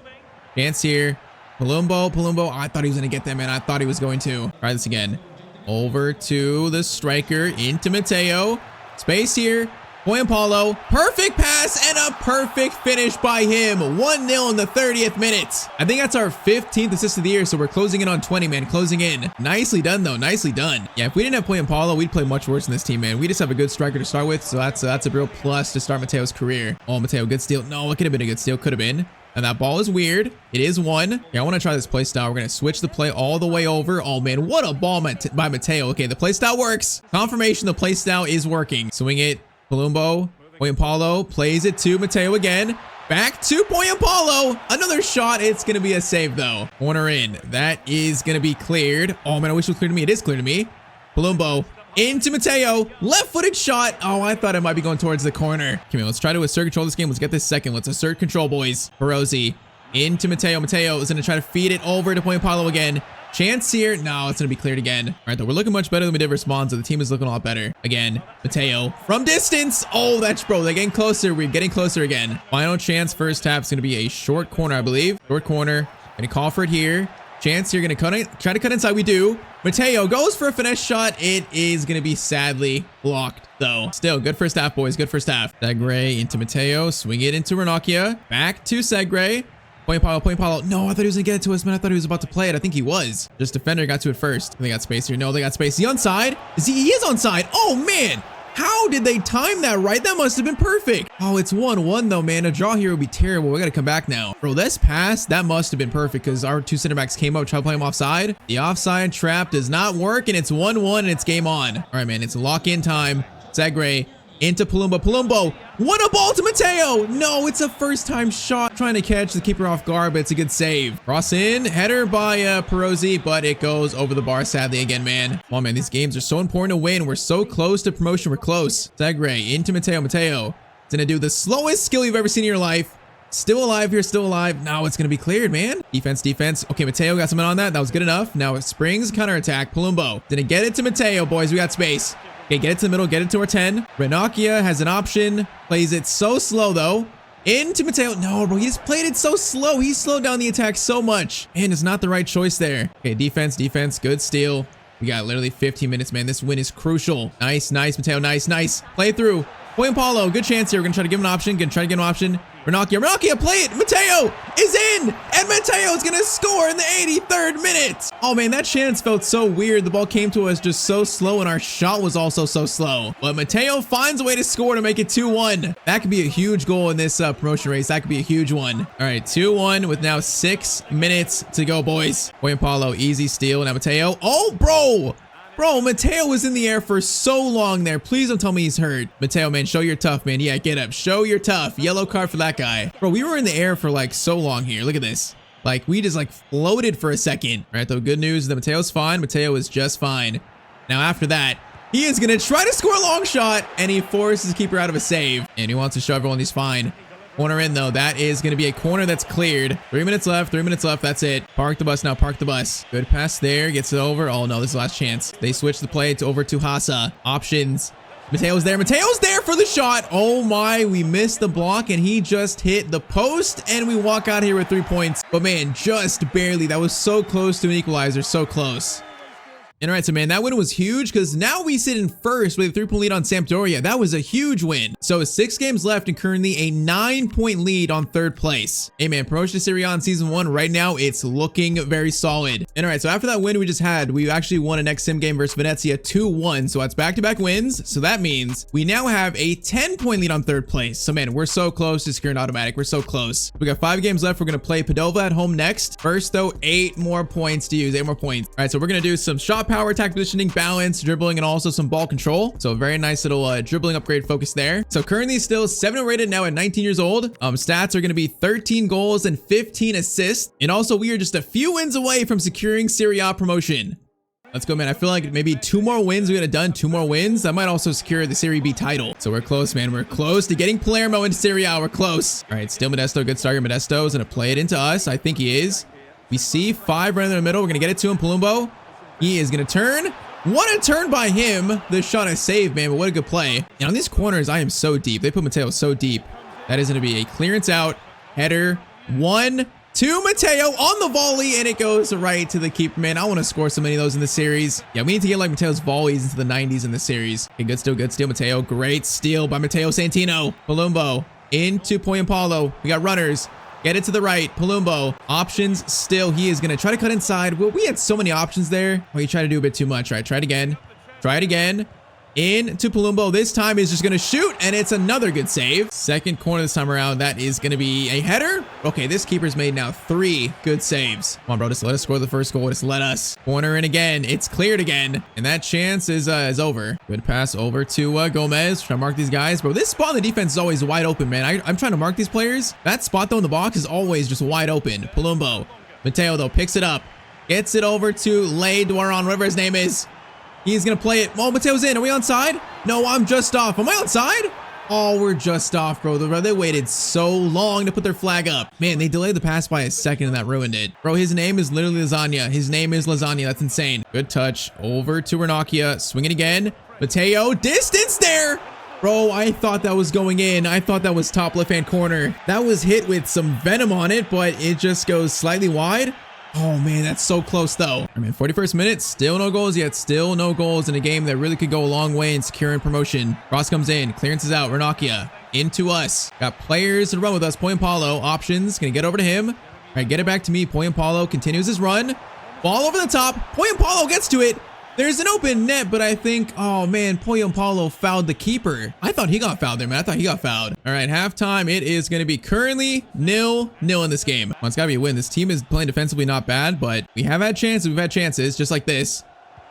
[SPEAKER 1] Chance here. Palumbo. I thought he was going to get that, man. I thought he was going to. Try this again. Over to the striker, into Matteo. Space here. Point Paulo. Perfect pass and a perfect finish by him. 1-0 in the 30th minute. I think that's our 15th assist of the year, so we're closing in on 20, man. Closing in. Nicely done, though. Nicely done. Yeah, if we didn't have Point Paulo, we'd play much worse in this team, man. We just have a good striker to start with, so that's a real plus to start Matteo's career. Oh, Matteo, good steal. No, it could have been a good steal. Could have been. And that ball is weird. It is one. Yeah, I want to try this play style. We're going to switch the play all the way over. Oh, man, what a ball by Matteo. Okay, the play style works. Confirmation the play style is working. Swing it. Palumbo. Point Paulo plays it to Matteo again. Back to Point Paulo. Another shot. It's going to be a save, though. Corner in. That is going to be cleared. Oh, man, I wish it was clear to me. It is clear to me. Palumbo. Into Matteo, left-footed shot. Oh, I thought it might be going towards the corner. Come on, let's try to assert control this game. Let's get this second. Let's assert control, boys. Perosi into Matteo. Matteo is going to try to feed it over to Point Paulo again. Chance here. No, it's going to be cleared again. All right, though, we're looking much better than we did versus Monza. The team is looking a lot better. Again, Matteo from distance. Oh, that's, bro, they're getting closer. We're getting closer again. Final chance first half is going to be a short corner, I believe. Short corner. Going to call for it here. Chance here, gonna try to cut inside. We do. Matteo goes for a finesse shot. It is gonna be sadly blocked, though. Still, good first half, boys. Good first half. Segre into Matteo. Swing it into Ranocchia. Back to Segre. Point Paulo. No, I thought he was gonna get it to us, man. I thought he was about to play it. I think he was. Just defender got to it first. They got space here. No, they got space. Is he onside? He is onside. Oh, man. How did they time that right? That must have been perfect. Oh, it's 1-1 though, man. A draw here would be terrible. We got to come back now. Bro, this pass, that must have been perfect because our 2 center backs came up, tried to play him offside. The offside trap does not work, and it's 1-1, and it's game on. All right, man, it's lock-in time. Segre into Palumbo. What a ball to Matteo. No, it's a first-time shot. Trying to catch the keeper off guard, but it's a good save. Cross in, header by Perosi, but it goes over the bar sadly again, man. Come on, man, these games are so important to win. We're so close to promotion. We're close. Segre into Matteo. Matteo is going to do the slowest skill you've ever seen in your life. Still alive here, still alive. Now it's going to be cleared, man. Defense. Okay, Matteo got something on that. That was good enough. Now it springs, counterattack. Palumbo. Didn't get it to Matteo, boys. We got space. Okay, get it to the middle, get it to our 10. Ranocchia has an option. Plays it so slow, though. Into Matteo. No, bro, he just played it so slow. He slowed down the attack so much. And it's not the right choice there. Okay, defense. Good steal. We got literally 15 minutes, man. This win is crucial. Nice, Matteo. Nice. Play through. Point Paulo. Good chance here. We're going to try to give him an option. Ranocchia, play it. Matteo is in, and Matteo is going to score in the 83rd minute. Oh, man, that chance felt so weird. The ball came to us just so slow, and our shot was also so slow. But Matteo finds a way to score to make it 2-1. That could be a huge goal in this promotion race. That could be a huge one. All right, 2-1 with now 6 minutes to go, boys. Point Paulo, easy steal. Now Matteo. Oh, bro. Bro, Matteo was in the air for so long there. Please don't tell me he's hurt. Matteo, man, show you're tough, man. Yeah, get up. Show you're tough. Yellow card for that guy. Bro, we were in the air for like so long here. Look at this. Like, we just like floated for a second. All right, though, good news is that Matteo's fine. Matteo is just fine. Now, after that, he is going to try to score a long shot, and he forces his keeper out of a save. And he wants to show everyone he's fine. Corner in, though. That is going to be a corner that's cleared. 3 minutes left. 3 minutes left. That's it. Park the bus now. Park the bus. Good pass there. Gets it over. Oh, no. This is the last chance. They switch the play over to Hasa. Options. Mateo's there. Mateo's there for the shot. Oh, my. We missed the block, and he just hit the post, and we walk out here with 3 points. But, man, just barely. That was so close to an equalizer. So close. And all right, so man, that win was huge because now we sit in first with a 3-point lead on Sampdoria. That was a huge win. So 6 games left and currently a 9-point lead on 3rd place. Hey man, promotion to Serie A in season 1 right now, it's looking very solid. And all right, so after that win we just had, we actually won a next sim game versus Venezia 2-1. So that's back-to-back wins. So that means we now have a 10-point lead on 3rd place. So man, we're so close to securing automatic. We're so close. We got 5 games left. We're going to play Padova at home next. First though, 8 more points to use, 8 more points. All right, so we're going to do some shot power, attack positioning, balance, dribbling, and also some ball control. So a very nice little dribbling upgrade focus there. So currently still 7 rated now at 19 years old. Stats are going to be 13 goals and 15 assists. And also we are just a few wins away from securing Serie A promotion. Let's go, man. I feel like maybe 2 more wins. We could have done 2 more wins. That might also secure the Serie B title. So we're close, man. We're close to getting Palermo into Serie A. We're close. All right, still Modesto. Good start here. Modesto is going to play it into us. I think he is. We see 5 right in the middle. We're going to get it to him. Palumbo. He is going to turn. What a turn by him. The shot is saved, man, but what a good play. And on these corners, I am so deep. They put Matteo so deep. That is going to be a clearance out. Header. 1, 2. Matteo on the volley, and it goes right to the keeper, man. I want to score so many of those in the series. Yeah, we need to get like Matteo's volleys into the 90s in the series. Okay, good steal, Matteo. Great steal by Matteo Santino. Palumbo into Poyampalo. We got runners. Get it to the right. Palumbo. Options still. He is going to try to cut inside. Well, we had so many options there. Oh, he tried to do a bit too much. All right, try it again. Try it again. Into Palumbo. This time is just going to shoot, and it's another good save. Second corner this time around. That is going to be a header. Okay, this keeper's made now 3 good saves. Come on, bro. Just let us score the first goal. Just let us. Corner in again. It's cleared again. And that chance is over. Good pass over to Gomez. Trying to mark these guys. Bro, this spot in the defense is always wide open, man. I'm trying to mark these players. That spot, though, in the box is always just wide open. Palumbo. Matteo, though, picks it up. Gets it over to Le Duaron, whatever his name is. He's going to play it. Oh, Mateo's in. Are we onside? No, I'm just off. Am I onside? Oh, we're just off, bro. They waited so long to put their flag up. Man, they delayed the pass by a second and that ruined it. Bro, his name is literally Lasagna. His name is Lasagna. That's insane. Good touch. Over to Ranocchia. Swing it again. Matteo. Distance there. Bro, I thought that was going in. I thought that was top left-hand corner. That was hit with some venom on it, but it just goes slightly wide. Oh, man, that's so close, though. I mean, 41st minute, still no goals yet. Still no goals in a game that really could go a long way in securing promotion. Cross comes in. Clearance is out. Ranocchia into us. Got players to run with us. Poyampalo, options. Gonna get over to him. All right, get it back to me. Poyampalo continues his run. Ball over the top. Poyampalo gets to it. There's an open net, but I think, oh man, Poyampalo fouled the keeper. I thought he got fouled there, man. I thought he got fouled. All right, halftime. It is going to be currently 0-0 in this game. Well, it's got to be a win. This team is playing defensively not bad, but we have had chances. We've had chances just like this.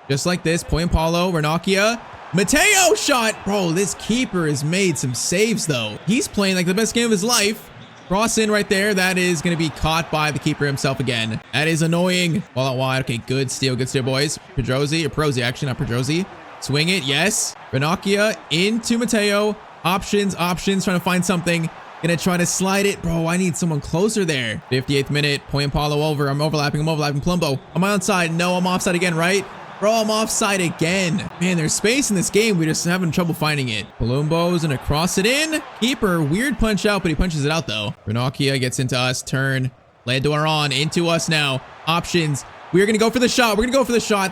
[SPEAKER 1] Just like this. Poyampalo, Ranocchia. Matteo shot. Bro, this keeper has made some saves, though. He's playing like the best game of his life. Cross in right there. That is going to be caught by the keeper himself again. That is annoying. Ball out wide. Okay, good steal, boys. Pedrosi, actually not Pedrosi. Swing it, yes. Ranocchia into Matteo. Options, trying to find something. Gonna try to slide it. Bro, I need someone closer there. 58th minute, Poyampalo over. I'm overlapping. Palumbo. Am I onside? No, I'm offside again, right? Bro, I'm offside again. Man, there's space in this game. We're just having trouble finding it. Palumbo's gonna cross it in. Keeper, weird punch out, but he punches it out though. Ranocchia gets into us. Turn. Le Duaron into us now. Options. We're gonna go for the shot.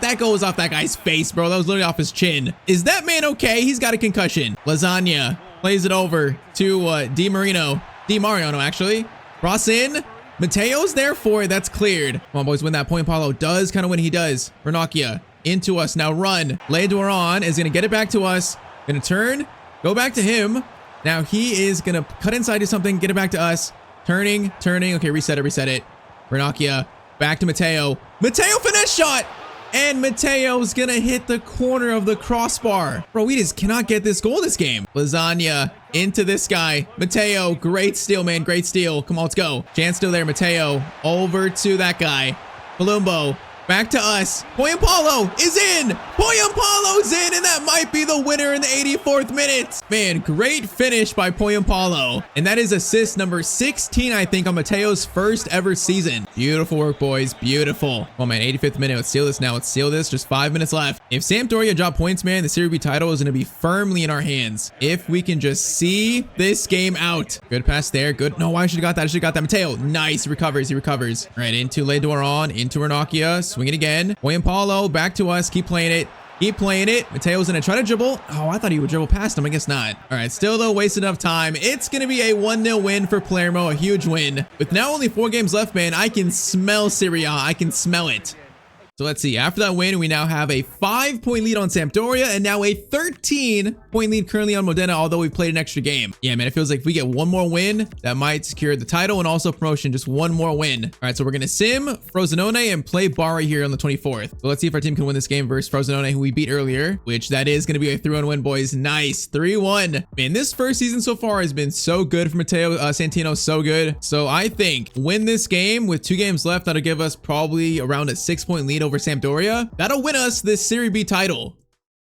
[SPEAKER 1] That goes off that guy's face, bro. That was literally off his chin. Is that man okay? He's got a concussion. Lasagna plays it over to Di Mariano, actually. Cross in. Mateo's there for it. That's cleared. Come on, boys, win that. Poyampalo does kind of win. He does. Ranocchia into us now. Run. Le Duaron is gonna get it back to us. Gonna turn. Go back to him. Now he is gonna cut inside to something. Get it back to us. Turning. Okay, reset it. Ranocchia. Back to Matteo. Matteo finesse shot. And Mateo's gonna hit the corner of the crossbar. Bro, we just cannot get this goal this game. Lasagna into this guy. Matteo, great steal, man. Great steal. Come on, let's go. Chance still there. Matteo over to that guy. Palumbo Back to us. Poyampalo is in. Poyampalo's in, and that might be the winner in the 84th minute. Man, great finish by Poyampalo. And that is assist number 16, I think, on Matteo's first ever season. Beautiful work, boys. Beautiful. Oh, man, 85th minute. Let's seal this now. Let's seal this. Just 5 minutes left. If Sampdoria drop points, man, the Serie B title is going to be firmly in our hands. If we can just see this game out. Good pass there. Good. No, I should have got that. I should have got that. Matteo, nice. He recovers. He recovers. All right, into Ledoron, into Ranocchia. Swing it again. Poyampalo, back to us. Keep playing it. Keep playing it. Matteo's gonna try to dribble. Oh, I thought he would dribble past him. I guess not. All right, still though, wasted enough time. It's gonna be a 1-0 win for Palermo, a huge win. With now only 4 games left, man, I can smell Serie A. I can smell it. So let's see. After that win, we now have a 5-point lead on Sampdoria and now a 13-point lead currently on Modena, although we played an extra game. Yeah, man, it feels like if we get one more win, that might secure the title and also promotion. Just one more win. All right, so we're going to sim Frosinone and play Bari here on the 24th. So let's see if our team can win this game versus Frosinone, who we beat earlier, which that is going to be a 3-1 win, boys. Nice. 3-1. Man, this first season so far has been so good for Matteo Santino. So good. So I think win this game with 2 games left. That'll give us probably around a 6-point lead over Sampdoria. That'll win us this Serie B title.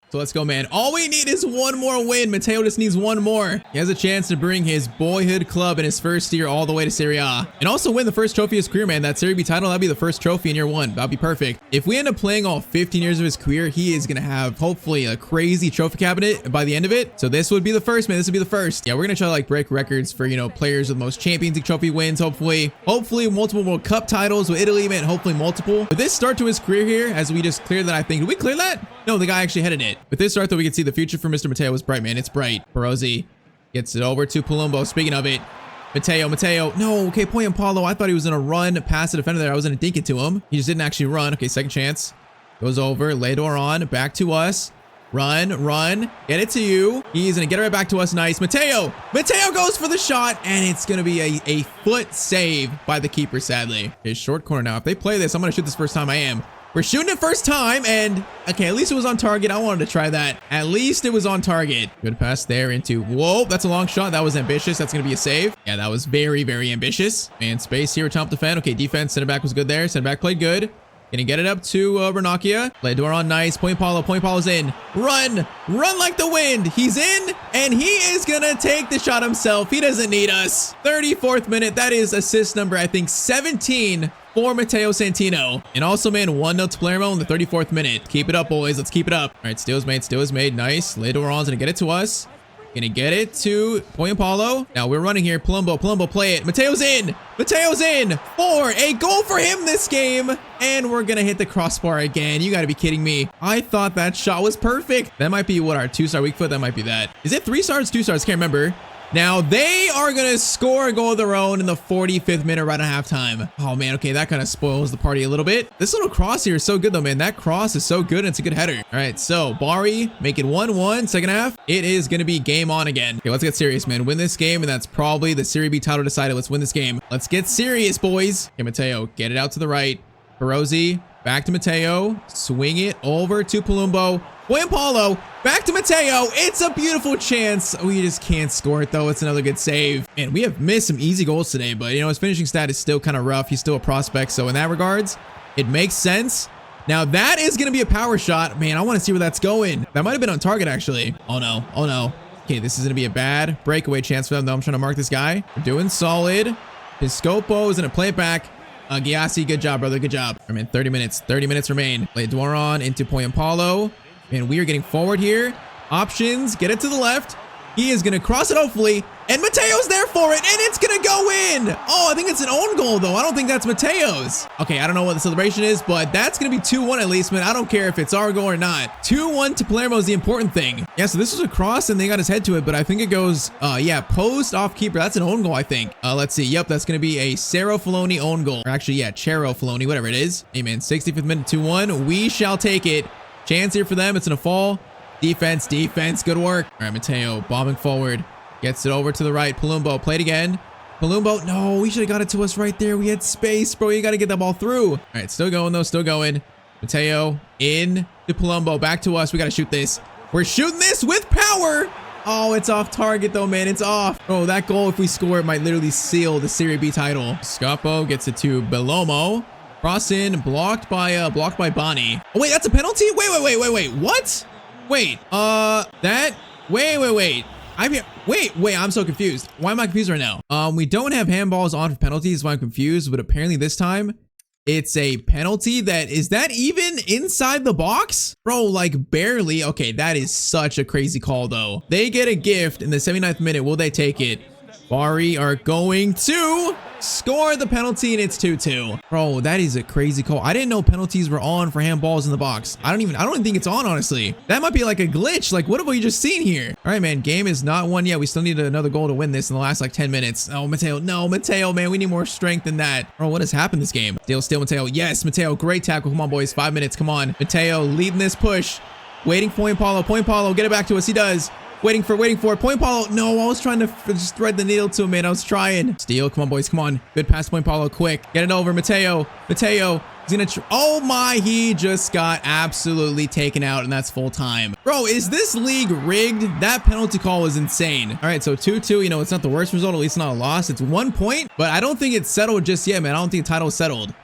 [SPEAKER 1] So let's go, man. All we need is one more win. Matteo just needs one more. He has a chance to bring his boyhood club in his first year all the way to Serie A. And also win the first trophy of his career, man. That Serie B title, that'd be the first trophy in year 1. That'd be perfect. If we end up playing all 15 years of his career, he is going to have hopefully a crazy trophy cabinet by the end of it. So this would be the first, man. This would be the first. Yeah, we're going to try to like break records for, you know, players with the most Champions League trophy wins, hopefully. Hopefully multiple World Cup titles with Italy, man. Hopefully multiple. With this start to his career here, as we just cleared that, I think. Did we clear that? No, the guy actually headed it. With this start, though, we can see the future for Mr. Matteo is bright, man. It's bright. Perozzi gets it over to Palumbo. Speaking of it, Matteo. No, okay, Poyampalo. I thought he was going to run past the defender there. I was going to dink it to him. He just didn't actually run. Okay, second chance. Goes over. Ledoron. Back to us. Run. Get it to you. He's going to get it right back to us. Nice. Matteo goes for the shot, and it's going to be a foot save by the keeper, sadly. Okay, short corner now. If they play this, I'm going to shoot this first time. I am. We're shooting it first time, and okay, at least it was on target. I wanted to try that. At least it was on target. Good pass there into, whoa, that's a long shot. That was ambitious. That's going to be a save. Yeah, that was very, very ambitious. And space here, top defend. Okay, defense, center back was good there. Center back played good. Gonna get it up to Ranocchia. Ledoron, nice. Poyampalo's in. Run like the wind. He's in, and he is gonna take the shot himself. He doesn't need us. 34th minute. That is assist number, I think, 17 for Matteo Santino. And also, man, 1-0 to Palermo in the 34th minute. Keep it up, boys. Let's keep it up. All right, steal is made. Nice. Ledoron's gonna get it to us. Gonna get it to Poyampalo. Now we're running here. Palumbo, play it. Matteo's in for a goal for him this game. And we're gonna hit the crossbar again. You gotta be kidding me. I thought that shot was perfect. That might be what, our 2-star weak foot? That might be that. Is it 3 stars, 2 stars? Can't remember. Now they are gonna score a goal of their own in the 45th minute right at halftime. Oh man, okay, that kind of spoils the party a little bit. This little cross here is so good though, man. That cross is so good and it's a good header. All right, so Bari make it 1-1 second half. It is gonna be game on again. Okay, let's get serious, man. Win this game, and that's probably the Serie B title decided. Let's win this game. Let's get serious, boys. Okay, Matteo, get it out to the right. Perozzi, back to Matteo. Swing it over to Palumbo. Poyampalo, back to Matteo. It's a beautiful chance. We just can't score it, though. It's another good save. Man, we have missed some easy goals today, but, you know, his finishing stat is still kind of rough. He's still a prospect, so in that regards, it makes sense. Now, that is going to be a power shot. Man, I want to see where that's going. That might have been on target, actually. Oh, no. Okay, this is going to be a bad breakaway chance for them, though. I'm trying to mark this guy. We're doing solid. Piscopo is going to play it back. Giassi, good job, brother. Good job. I mean, 30 minutes. 30 minutes remain. Ledoron into Poyampalo. Man, we are getting forward here. Options. Get it to the left. He is going to cross it, hopefully. And Matteo's there for it. And it's going to go in. Oh, I think it's an own goal, though. I don't think that's Matteo's. Okay, I don't know what the celebration is, but that's going to be 2-1 at least, man. I don't care if it's our goal or not. 2-1 to Palermo is the important thing. Yeah, so this was a cross, and they got his head to it, but I think it goes, yeah, post off keeper. That's an own goal, I think. Let's see. Yep, that's going to be a Cero Filoni own goal. Or actually, yeah, Cero Filoni, whatever it is. Hey, man, 65th minute, 2-1. We shall take it. Chance here for them. It's going to fall. Defense. Good work. All right, Matteo bombing forward. Gets it over to the right. Palumbo, played again. Palumbo, no, we should have got it to us right there. We had space, bro. You got to get that ball through. All right, still going, though. Still going. Matteo in to Palumbo. Back to us. We got to shoot this. We're shooting this with power. Oh, it's off target, though, man. It's off. Oh, that goal, if we score, it might literally seal the Serie B title. Scapo gets it to Belomo. Cross in, blocked by Bonnie. Oh wait, that's a penalty? Wait. What? Wait, wait. I'm so confused. Why am I confused right now? We don't have handballs on for penalties, so I'm confused, but apparently this time it's a penalty. Is that even inside the box? Bro, like barely. Okay, that is such a crazy call though. They get a gift in the 79th minute. Will they take it? Bari are going to score the penalty, and it's 2-2. Bro, that is a crazy call. I didn't know penalties were on for handballs in the box. I don't even think it's on, honestly. That might be like a glitch. Like, what have we just seen here? All right, man, game is not won yet. We still need another goal to win this in the last like 10 minutes. Oh, Matteo, no, Matteo, man, we need more strength than that. Bro, what has happened this game? Still Matteo. Yes, Matteo, great tackle. Come on, boys, 5 minutes. Come on, Matteo, leading this push. Waiting for Point Paulo, get it back to us. He does. Waiting for it. Point Paulo. No, I was trying to just thread the needle to him, man. I was trying. Steal. Come on, boys. Come on. Good pass, Point Paulo. Quick. Get it over. Matteo. He's gonna. Oh my, he just got absolutely taken out, and that's full time. Bro, is this league rigged? That penalty call was insane. All right, so 2-2. You know, it's not the worst result. At least not a loss. It's 1 point, but I don't think it's settled just yet, man. I don't think the title is settled.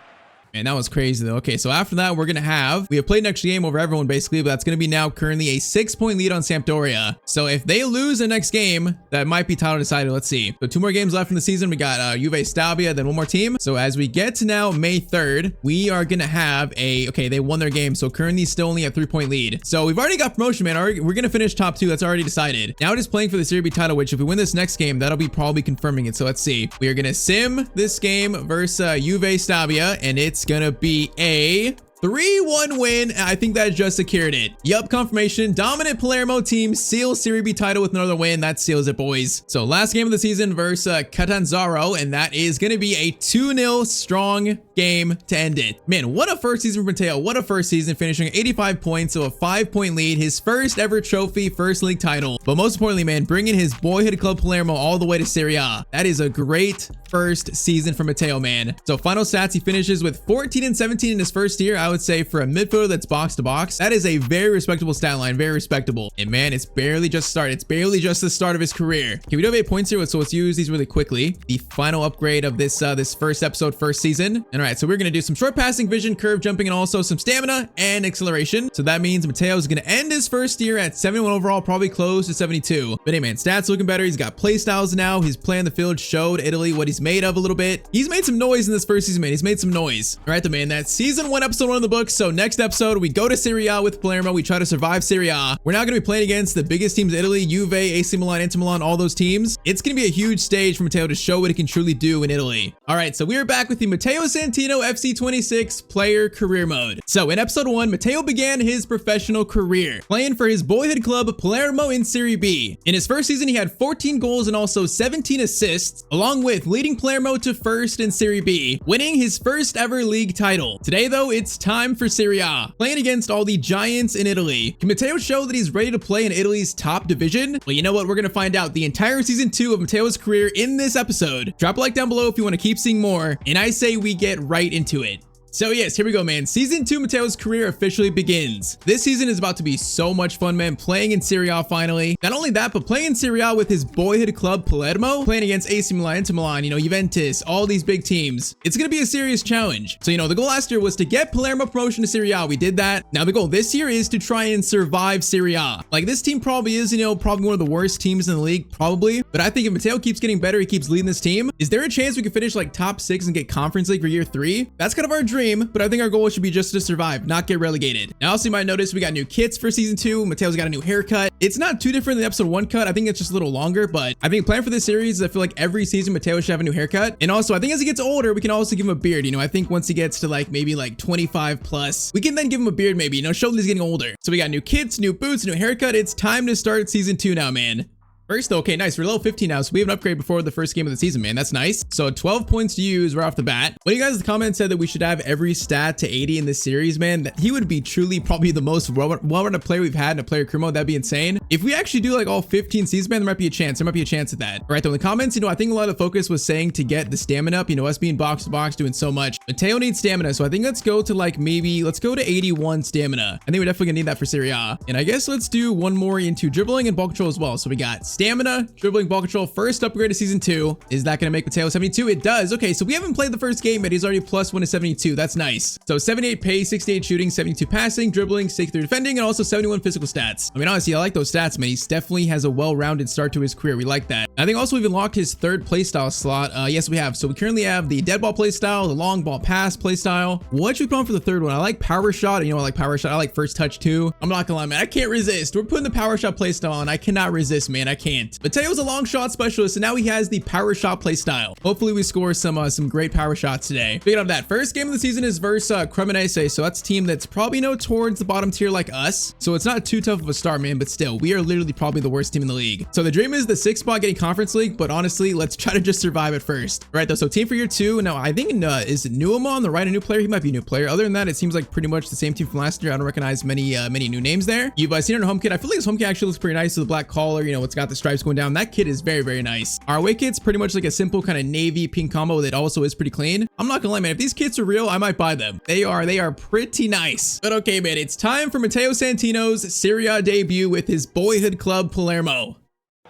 [SPEAKER 1] Man, that was crazy though. Okay, so after that, we have played an extra game over everyone basically, but that's going to be now currently a 6-point lead on Sampdoria. So if they lose the next game, that might be title decided. Let's see. So 2 more games left in the season. We got Juve Stabia, then 1 more team. So as we get to now May 3rd, we are going to have okay, they won their game. So currently still only a 3-point lead. So we've already got promotion, man. We're going to finish top 2. That's already decided. Now just playing for the Serie B title, which if we win this next game, that'll be probably confirming it. So let's see. We are going to sim this game versus Juve Stabia, and it's going to be a 3-1 win. I think that just secured it. Yup, confirmation. Dominant Palermo team seals Serie B title with another win. That seals it, boys. So last game of the season versus Catanzaro, and that is going to be a 2-0 strong game to end it. Man, what a first season for Matteo. What a first season, finishing 85 points, so a 5-point lead, his first ever trophy, first league title. But most importantly, man, bringing his boyhood club Palermo all the way to Serie A. That is a great first season for Matteo, man. So final stats, he finishes with 14 and 17 in his first year. I would say for a midfielder that's box to box, that is a very respectable stat line, very respectable. And man, it's barely just started. It's barely just the start of his career. Okay, we do have 8 points here, so let's use these really quickly. The final upgrade of this first episode, first season. And all right, so we're gonna do some short passing, vision, curve jumping, and also some stamina and acceleration. So that means Matteo is gonna end his first year at 71 overall, probably close to 72. But hey, man, stats looking better. He's got play styles now. His play on the field showed Italy what he's made of a little bit. He's made some noise in this first season, man. He's made some noise. All right, then, man, that's season 1, episode 1 of the book. So next episode, we go to Serie A with Palermo. We try to survive Serie A. We're now gonna be playing against the biggest teams in Italy, Juve, AC Milan, Inter Milan, all those teams. It's gonna be a huge stage for Matteo to show what he can truly do in Italy. All right, so we are back with the Matteo Santino FC 26 player career mode. So in episode 1, Matteo began his professional career playing for his boyhood club Palermo in Serie B. In his first season, he had 14 goals and also 17 assists, along with leading Palermo to first in Serie B, winning his first ever league title. Today though, it's time for Serie A, playing against all the giants in Italy. Can Matteo show that he's ready to play in Italy's top division? Well, you know what? We're gonna find out the entire season 2 of Matteo's career in this episode. Drop a like down below if you want to keep seeing more, and I say we get right into it. So yes, here we go, man. Season 2 Matteo's career officially begins. This season is about to be so much fun, man. Playing in Serie A finally. Not only that, but playing in Serie A with his boyhood club Palermo, playing against AC Milan, Inter Milan, you know, Juventus, all these big teams. It's gonna be a serious challenge. So, you know, the goal last year was to get Palermo promotion to Serie A. We did that. Now the goal this year is to try and survive Serie A. Like, this team probably is, you know, probably one of the worst teams in the league, probably. But I think if Matteo keeps getting better, he keeps leading this team, is there a chance we could finish like top 6 and get Conference League for year 3? That's kind of our dream, but I think our goal should be just to survive, not get relegated. Now, also you might notice we got new kits for season 2. Matteo's got a new haircut. It's not too different than episode 1 cut. I think it's just a little longer, but I think plan for this series, I feel like every season Matteo should have a new haircut. And also I think as he gets older, we can also give him a beard. You know, I think once he gets to like maybe like 25 plus, we can then give him a beard maybe, you know, show that he's getting older. So we got new kits, new boots, new haircut. It's time to start season 2 now, man. First, okay, nice. We're level 15 now, so we have an upgrade before the first game of the season, man. That's nice. So 12 points to use right off the bat. One of you guys in the comments said that we should have every stat to 80 in this series, man. That he would be truly probably the most well-rounded player we've had in a player career mode. That'd be insane. If we actually do like all 15 seasons, man, there might be a chance. There might be a chance at that. All right, though, in the comments, you know, I think a lot of the focus was saying to get the stamina up, you know, us being box to box, doing so much. Matteo needs stamina, so I think let's go to like maybe, let's go to 81 stamina. I think we're definitely gonna need that for Serie A. And I guess let's do one more into dribbling and ball control as well. So we got stamina, dribbling, ball control, first upgrade to season 2. Is that going to make Matteo 72? It does. Okay, so we haven't played the first game, but he's already +1 to 72. That's nice. So 78 pace, 68 shooting, 72 passing, dribbling, 63 defending, and also 71 physical stats. I mean, honestly, I like those stats, man. He definitely has a well-rounded start to his career. We like that. I think also we've unlocked his third playstyle slot. Yes, we have. So we currently have the dead ball playstyle, the long ball pass playstyle. What should we put on for the third one? I like power shot. You know, I like power shot. I like first touch too. I'm not gonna lie, man. I can't resist. We're putting the power shot playstyle on. I cannot resist, man. I can't. Mateo's a long shot specialist, and now he has the power shot playstyle. Hopefully we score some great power shots today. Speaking of that, first game of the season is versus Cremonese. So that's a team that's probably towards the bottom tier like us. So it's not too tough of a start, man, but still, we are literally probably the worst team in the league. So the dream is the 6th spot getting Conference League, but honestly, let's try to just survive at first. All right, though, so team for year 2. Now, I think, is Nuama on the right, a new player? He might be a new player. Other than that, it seems like pretty much the same team from last year. I don't recognize many new names there. You've seen it on home kit. I feel like his home kit actually looks pretty nice with the black collar. You know, it's got the stripes going down. That kit is very, very nice. Our away kit's pretty much like a simple kind of navy pink combo that also is pretty clean. I'm not gonna lie, man. If these kits are real, I might buy them. They are pretty nice. But okay, man, it's time for Matteo Santino's Serie A debut with his boyhood club, Palermo.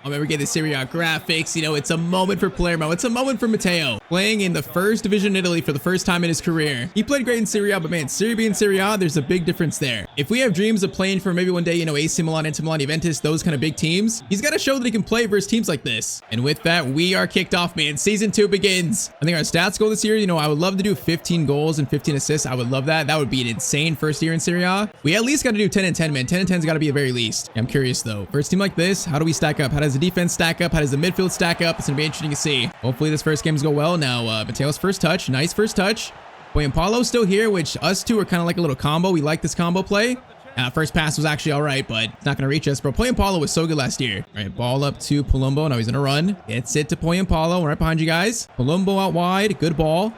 [SPEAKER 1] I'll never get the Serie A graphics. You know, it's a moment for Palermo. It's a moment for Matteo. Playing in the first division in Italy for the first time in his career. He played great in Serie A, but man, Serie B and Serie A, there's a big difference there. If we have dreams of playing for maybe one day, you know, AC Milan, Inter Milan, Juventus, those kind of big teams, he's got to show that he can play versus teams like this. And with that, we are kicked off, man. Season 2 begins. I think our stats goal this year, you know, I would love to do 15 goals and 15 assists. I would love that. That would be an insane first year in Serie A. We at least got to do 10 and 10, man. 10 and 10's got to be the very least. I'm curious though. First team like this, how do we stack up? How does the defense stack up? How does the midfield stack up? It's gonna be interesting to see. Hopefully this first game's go well. Now Matteo's first touch, nice first touch. Paulo's still here, which us two are kind of like a little combo. We like this combo play. First pass was actually all right, but it's not gonna reach us. Bro, Paulo was so good last year. All right, ball up to Palumbo. Now he's gonna run. Gets it to Paulo. Right behind you guys. Palumbo out wide. Good ball.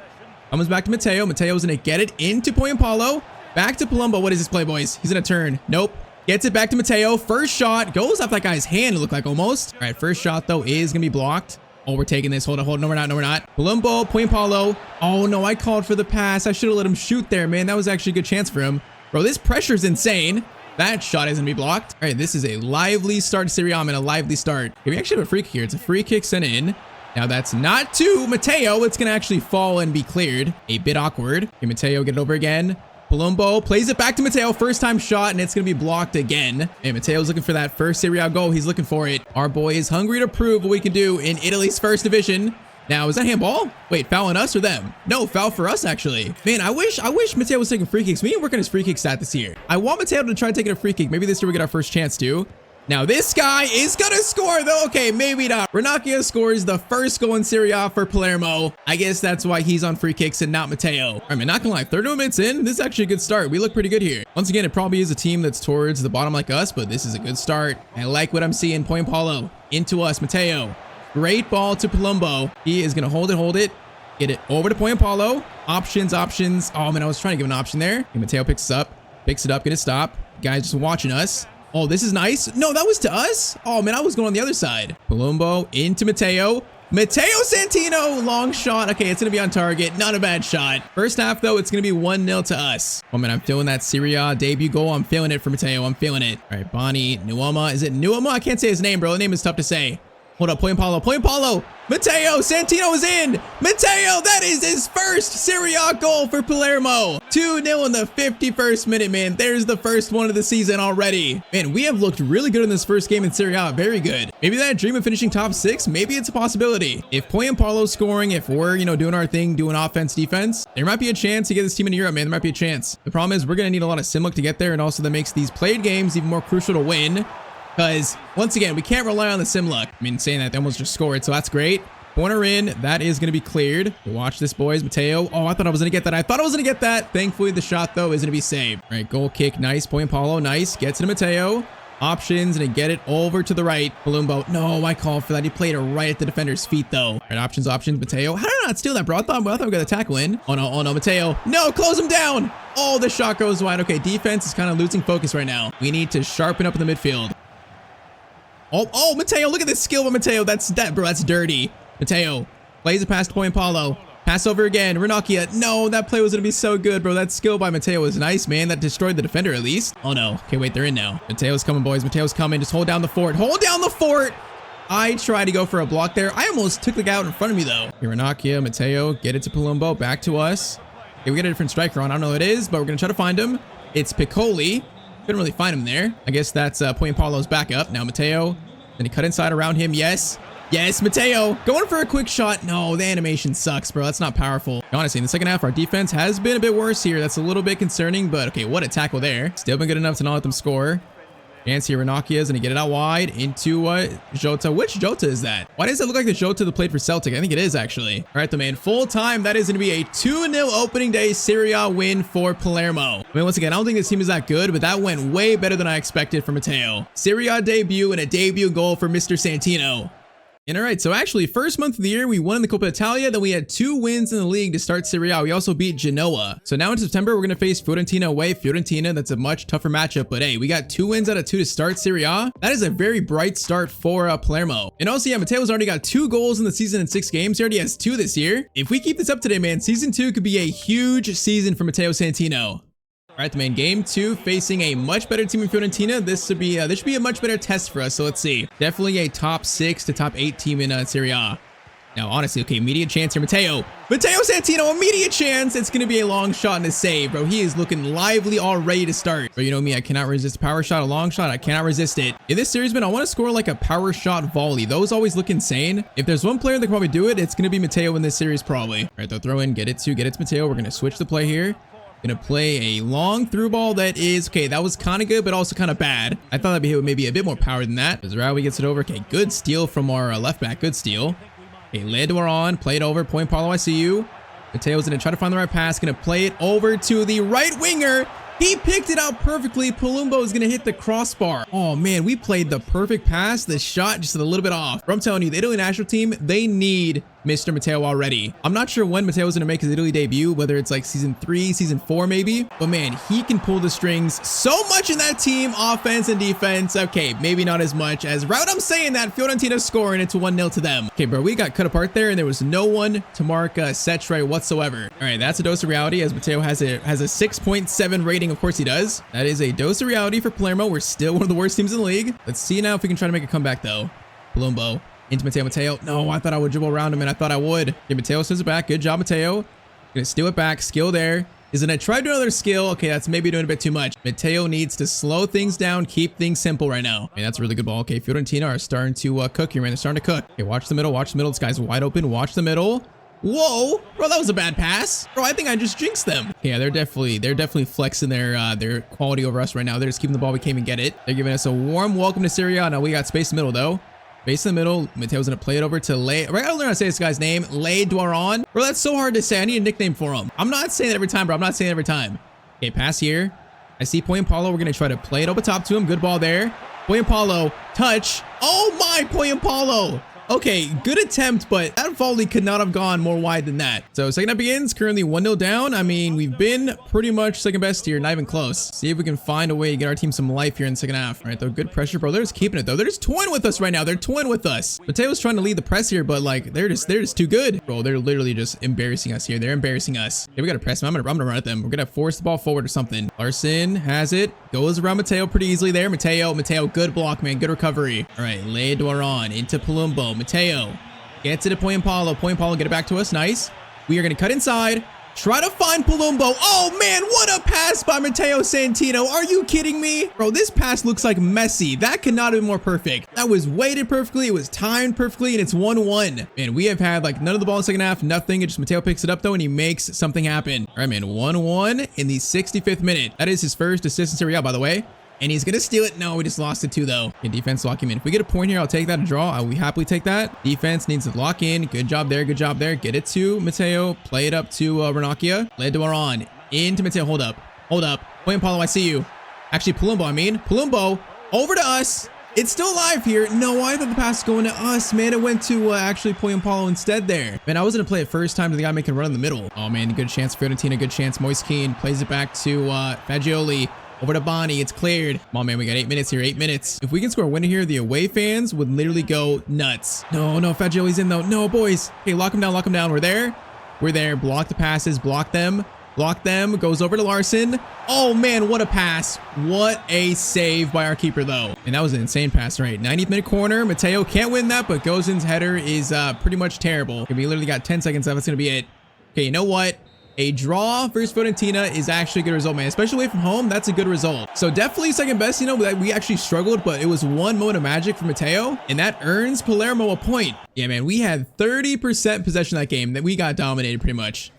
[SPEAKER 1] Comes back to Matteo. Matteo's gonna get it into Paulo. Back to Palumbo. What is this play, boys? He's gonna turn. Nope. Gets it back to Matteo. First shot goes off that guy's hand, it looked like almost. All right, first shot though is gonna be blocked. Oh, we're taking this. Hold on. No, we're not. Palumbo, Paulo. Oh no, I called for the pass. I should have let him shoot there, man. That was actually a good chance for him. Bro, this pressure's insane. That shot is gonna be blocked. All right, this is a lively start to Serie A, man. A lively start. Okay, we actually have a free kick here. It's a free kick sent in. Now that's not to Matteo. It's gonna actually fall and be cleared. A bit awkward. Okay, Matteo, get it over again. Palumbo plays it back to Matteo. First time shot, and it's going to be blocked again. And Matteo's looking for that first Serie A goal. He's looking for it. Our boy is hungry to prove what we can do in Italy's first division. Now, is that handball? Wait, foul on us or them? No, foul for us, actually. Man, I wish Matteo was taking free kicks. We need to work on his free kick stat this year. I want Matteo to try taking a free kick. Maybe this year we get our first chance to. Now, this guy is going to score, though. Okay, maybe not. Ranocchia scores the first goal in Serie A for Palermo. I guess that's why he's on free kicks and not Matteo. All right, man, not gonna lie. 30 minutes in, this is actually a good start. We look pretty good here. Once again, it probably is a team that's towards the bottom like us, but this is a good start. I like what I'm seeing. Paulo into us, Matteo. Great ball to Palumbo. He is going to hold it. Get it over to Paulo. Options. Oh, man, I was trying to give an option there. And Matteo picks it up, get a stop. Guys just watching us. Oh, this is nice. No, that was to us. Oh, man, I was going on the other side. Palumbo into Matteo. Matteo Santino, long shot. Okay, it's going to be on target. Not a bad shot. First half, though, it's going to be 1-0 to us. Oh, man, I'm feeling that Serie A debut goal. I'm feeling it for Matteo. I'm feeling it. All right, Bonnie, Nuama. Is it Nuama? I can't say his name, bro. The name is tough to say. Hold up, Paulo. Matteo Santino is in. Matteo, that is his first Serie A goal for Palermo. 2-0 in the 51st minute, man. There's the first one of the season already. Man, we have looked really good in this first game in Serie A. Very good. Maybe that dream of finishing top 6, maybe it's a possibility. If Paulo's scoring, if we're, doing our thing, doing offense, defense, there might be a chance to get this team into Europe, man. There might be a chance. The problem is we're going to need a lot of sim luck to get there, and also that makes these played games even more crucial to win. Because, once again, we can't rely on the sim luck. I mean, saying that, they almost just scored, so that's great. Corner in. That is going to be cleared. Watch this, boys. Matteo. Oh, I thought I was going to get that. Thankfully, the shot, though, is going to be saved. All right, goal kick. Nice. Paulo. Nice. Gets it to Matteo. Options, and get it over to the right. Palumbo. No, I called for that. He played it right at the defender's feet, though. All right, options. Matteo. How did I not steal that, bro? I thought we got the tackle in. Oh, no, Matteo. No, close him down. Oh, the shot goes wide. Okay, defense is kind of losing focus right now. We need to sharpen up in the midfield. Oh, Matteo, look at this skill by Matteo. That's dirty. Matteo plays it past Paulo. Pass over again. Ranocchia. No, that play was going to be so good, bro. That skill by Matteo was nice, man. That destroyed the defender at least. Oh, no. Okay, wait, they're in now. Matteo's coming, boys. Matteo's coming. Just hold down the fort. I tried to go for a block there. I almost took the guy out in front of me, though. Here, Ranocchia, Matteo, get it to Palumbo. Back to us. Okay, we got a different striker on. I don't know who it is, but we're going to try to find him. It's Piccoli. Couldn't really find him there. I guess that's Paulo's backup. Now Matteo. Then he cut inside around him. Yes. Yes, Matteo. Going for a quick shot. No, the animation sucks, bro. That's not powerful. Honestly, in the second half, our defense has been a bit worse here. That's a little bit concerning, but okay, what a tackle there. Still been good enough to not let them score. Chance here, Ranocchia is going to get it out wide into Jota. Which Jota is that? Why does it look like the Jota that played for Celtic? I think it is, actually. All right, the man, full time. That is going to be a 2-0 opening day Serie A win for Palermo. I mean, once again, I don't think this team is that good, but that went way better than I expected for Matteo. Serie A debut and a debut goal for Mr. Santino. And all right, so actually, first month of the year, we won in the Coppa Italia. Then we had 2 wins in the league to start Serie A. We also beat Genoa. So now in September, we're going to face Fiorentina away. Fiorentina, that's a much tougher matchup. But hey, we got 2 wins out of 2 to start Serie A. That is a very bright start for Palermo. And also, yeah, Matteo's already got 2 goals in the season in 6 games. He already has 2 this year. If we keep this up today, man, season 2 could be a huge season for Matteo Santino. All right, the man, game 2 facing a much better team in Fiorentina. This should be a much better test for us. So let's see. Definitely a top 6 to top 8 team in Serie A. Now, honestly, okay, immediate chance here. Matteo Santino, immediate chance. It's going to be a long shot and a save, bro. He is looking lively already to start. But you know me, I cannot resist a power shot, a long shot. I cannot resist it. In this series, man, I want to score like a power shot volley. Those always look insane. If there's one player that can probably do it, it's going to be Matteo in this series probably. All right, they'll throw in, get it to Matteo. We're going to switch the play here. Gonna play a long through ball that is, okay, that was kind of good, but also kind of bad. I thought that'd be maybe a bit more power than that. Zarawi gets it over. Okay, good steal from our left back. Good steal. Okay, Ledwar on, play it over. Point Paulo, I see you. Matteo's gonna try to find the right pass. Gonna play it over to the right winger. He picked it out perfectly. Palumbo is going to hit the crossbar. Oh, man, we played the perfect pass. The shot just a little bit off. But I'm telling you, the Italy national team, they need Mr. Matteo already. I'm not sure when Matteo is going to make his Italy debut, whether it's like season 3, season 4 maybe. But man, he can pull the strings so much in that team, offense and defense. Okay, maybe not as much as right. I'm saying that Fiorentina scoring it's 1-0 to them. Okay, bro, we got cut apart there and there was no one to mark set right whatsoever. All right, that's a dose of reality as Matteo has a 6.7 rating. Of course he does. That is a dose of reality for Palermo. We're still one of the worst teams in the league. Let's see now if we can try to make a comeback though. Palumbo into Matteo. No, I thought I would dribble around him and I thought I would. Okay, Matteo sends it back. Good job, Matteo. Gonna steal it back. Skill there. Is gonna try to do another skill. Okay, that's maybe doing a bit too much. Matteo needs to slow things down, keep things simple right now. Okay, that's a really good ball. Okay, Fiorentina are starting to cook here, man. They're starting to cook. Okay, watch the middle. Watch the middle. This guy's wide open. Watch the middle. Whoa, bro, that was a bad pass. Bro, I think I just jinxed them. Yeah, they're definitely flexing their quality over us right now. They're just keeping the ball. We can't even get it. They're giving us a warm welcome to Serie A. Now we got space in the middle though. Space in the middle. Matteo's gonna play it over to I gotta learn how to say this guy's name. Ledwar. Bro, that's so hard to say. I need a nickname for him. I'm not saying it every time, bro. I'm not saying it every time. Okay, pass here. I see Point Paulo. We're gonna try to play it over top to him. Good ball there. Point Paulo, touch. Oh my, Point Paulo. Okay, good attempt, but that volley could not have gone more wide than that. So second half begins, currently 1-0 down. I mean, we've been pretty much second best here, not even close. See if we can find a way to get our team some life here in the second half. All right, though, good pressure, bro. They're just keeping it, though. They're just toying with us right now. They're toying with us. Matteo's trying to lead the press here, but like, they're just too good. Bro, they're literally just embarrassing us here. They're embarrassing us. Okay, we gotta press them. I'm gonna run at them. We're gonna force the ball forward or something. Larson has it. Goes around Matteo pretty easily there. Matteo, good block, man. Good recovery. All right, Ledwar on into Palumbo. Matteo. Get to the Point Paulo. Point Paulo, get it back to us. Nice. We are going to cut inside. Try to find Palumbo. Oh, man, what a pass by Matteo Santino. Are you kidding me? Bro, this pass looks like Messi. That could not have been more perfect. That was weighted perfectly. It was timed perfectly, and it's 1-1. Man, we have had, like, none of the ball in the second half. Nothing. It just Matteo picks it up, though, and he makes something happen. All right, man, 1-1 in the 65th minute. That is his first assist in Serie A, by the way. And he's gonna steal it. No, we just lost it too, though. Okay, defense lock him in. If we get a point here, I'll take that. A draw. I will happily take that. Defense needs to lock in. Good job there. Good job there. Get it to Matteo. Play it up to Ranocchia. Ledwar on. Into Matteo. Hold up. Hold up. Point Paulo, I see you. Actually, Palumbo, over to us. It's still alive here. No, I thought the pass was going to us, man. It went to actually Point Paulo instead there. Man, I was going to play it first time to the guy making a run in the middle. Oh, man, good chance. Fiorentina, good chance. Moise Keane plays it back to Fagioli. Over to Bonnie. It's cleared. Come on, man. We got 8 minutes here. 8 minutes. If we can score a win here, the away fans would literally go nuts. No, Fagioli's in though. No, boys. Okay, lock him down. Lock him down. We're there. Block the passes. Block them. Block them, goes over to Larson. Oh man, what a pass. What a save by our keeper though. And that was an insane pass, right? 90th minute corner. Matteo can't win that, but Gozin's header is pretty much terrible. We literally got 10 seconds left. That's gonna be it. Okay, you know what? A draw versus Fiorentina is actually a good result, man. Especially away from home, that's a good result. So definitely second best, you know, that we actually struggled, but it was one moment of magic for Matteo, and that earns Palermo a point. Yeah, man, we had 30% possession that game, that we got dominated pretty much.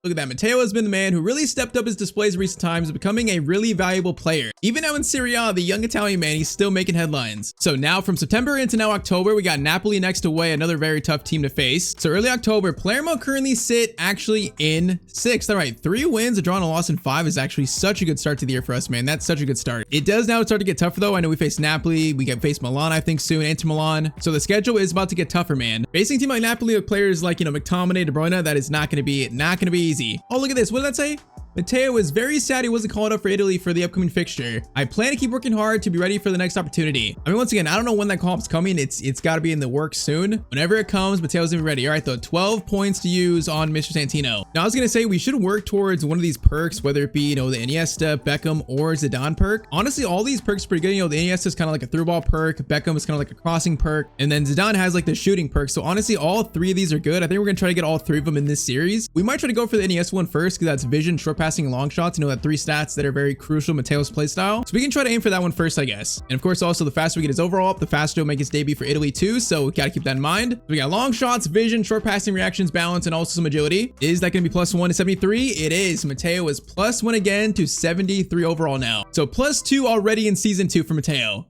[SPEAKER 1] Look at that. Matteo has been the man who really stepped up his displays in recent times, becoming a really valuable player. Even now in Serie A, the young Italian man, he's still making headlines. So now from September into now October, we got Napoli next away, another very tough team to face. So early October, Palermo currently sit actually in 6th. All right, 3 wins, a draw and a loss in 5 is actually such a good start to the year for us, man. That's such a good start. It does now start to get tougher though. I know we face Napoli, we get face Milan, I think soon, Inter Milan. So the schedule is about to get tougher, man. Facing a team like Napoli with players like, you know, McTominay, De Bruyne, that is not going to be easy. Oh, look at this. What did that say? Matteo is very sad he wasn't called up for Italy for the upcoming fixture. I plan to keep working hard to be ready for the next opportunity. I mean, once again, I don't know when that call-up's coming. It's got to be in the works soon. Whenever it comes, Matteo's gonna be ready. All right, though, 12 points to use on Mr. Santino. Now, I was gonna say we should work towards one of these perks, whether it be, you know, the Iniesta, Beckham, or Zidane perk. Honestly, all these perks are pretty good. You know, the Iniesta is kind of like a through ball perk. Beckham is kind of like a crossing perk. And then Zidane has like the shooting perk. So honestly, all 3 of these are good. I think we're gonna try to get all 3 of them in this series. We might try to go for the Iniesta one first, because that's vision, short passing, and long shots. You know, that 3 stats that are very crucial Matteo's playstyle. So we can try to aim for that one first, I guess. And of course, also the faster we get his overall up, the faster he'll make his debut for Italy too. So we gotta keep that in mind. We got long shots, vision, short passing, reactions, balance, and also some agility. Is that gonna be +1 to 73? It is. Matteo is +1 again to 73 overall now. So +2 already in season 2 for Matteo.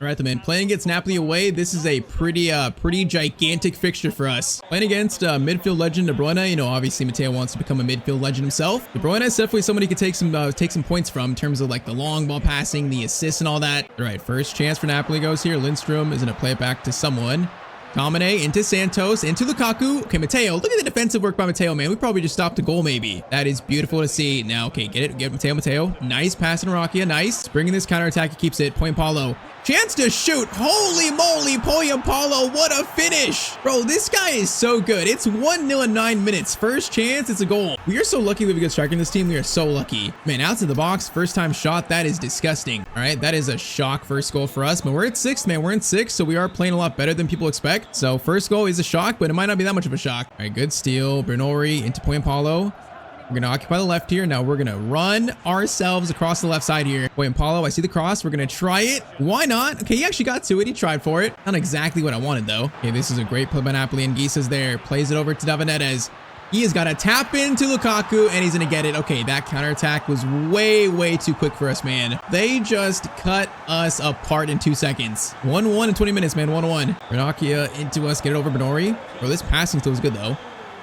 [SPEAKER 1] All right, the man, playing against Napoli away, this is a pretty gigantic fixture for us. Playing against midfield legend De Bruyne, you know, obviously Matteo wants to become a midfield legend himself. De Bruyne is definitely somebody who could take some points from in terms of like the long ball passing, the assists, and all that. All right, first chance for Napoli goes here. Lindstrom is gonna play it back to someone. Domine into Santos, into Lukaku. Okay, Matteo, look at the defensive work by Matteo, man. We probably just stopped a goal, maybe. That is beautiful to see. Now, okay, get Matteo. Nice pass in Rocchia, nice. Bringing this counterattack, he keeps it. Point Paulo. Chance to shoot. Holy moly, Paulo, what a finish. Bro, this guy is so good. It's 1-0 in 9 minutes. First chance, it's a goal. We are so lucky we have a good striker in this team. We are so lucky. Man, out to the box, first time shot. That is disgusting. All right, that is a shock first goal for us. But we're at 6th, man. We're in 6th, so we are playing a lot better than people expect. So first goal is a shock, but it might not be that much of a shock. All right, good steal. Bernori into Point Paulo. We're going to occupy the left here. Now we're going to run ourselves across the left side here. Point Paulo, I see the cross. We're going to try it. Why not? Okay, he actually got to it. He tried for it. Not exactly what I wanted, though. Okay, this is a great play by Napoli, and Gisa's there. Plays it over to Davinetez. He has got to tap into Lukaku, and he's going to get it. Okay, that counterattack was way too quick for us, man. They just cut us apart in 2 seconds. 1-1 in 20 minutes, man. 1-1. Ranocchia into us. Get it over Bernori. Bro, this passing still was good, though.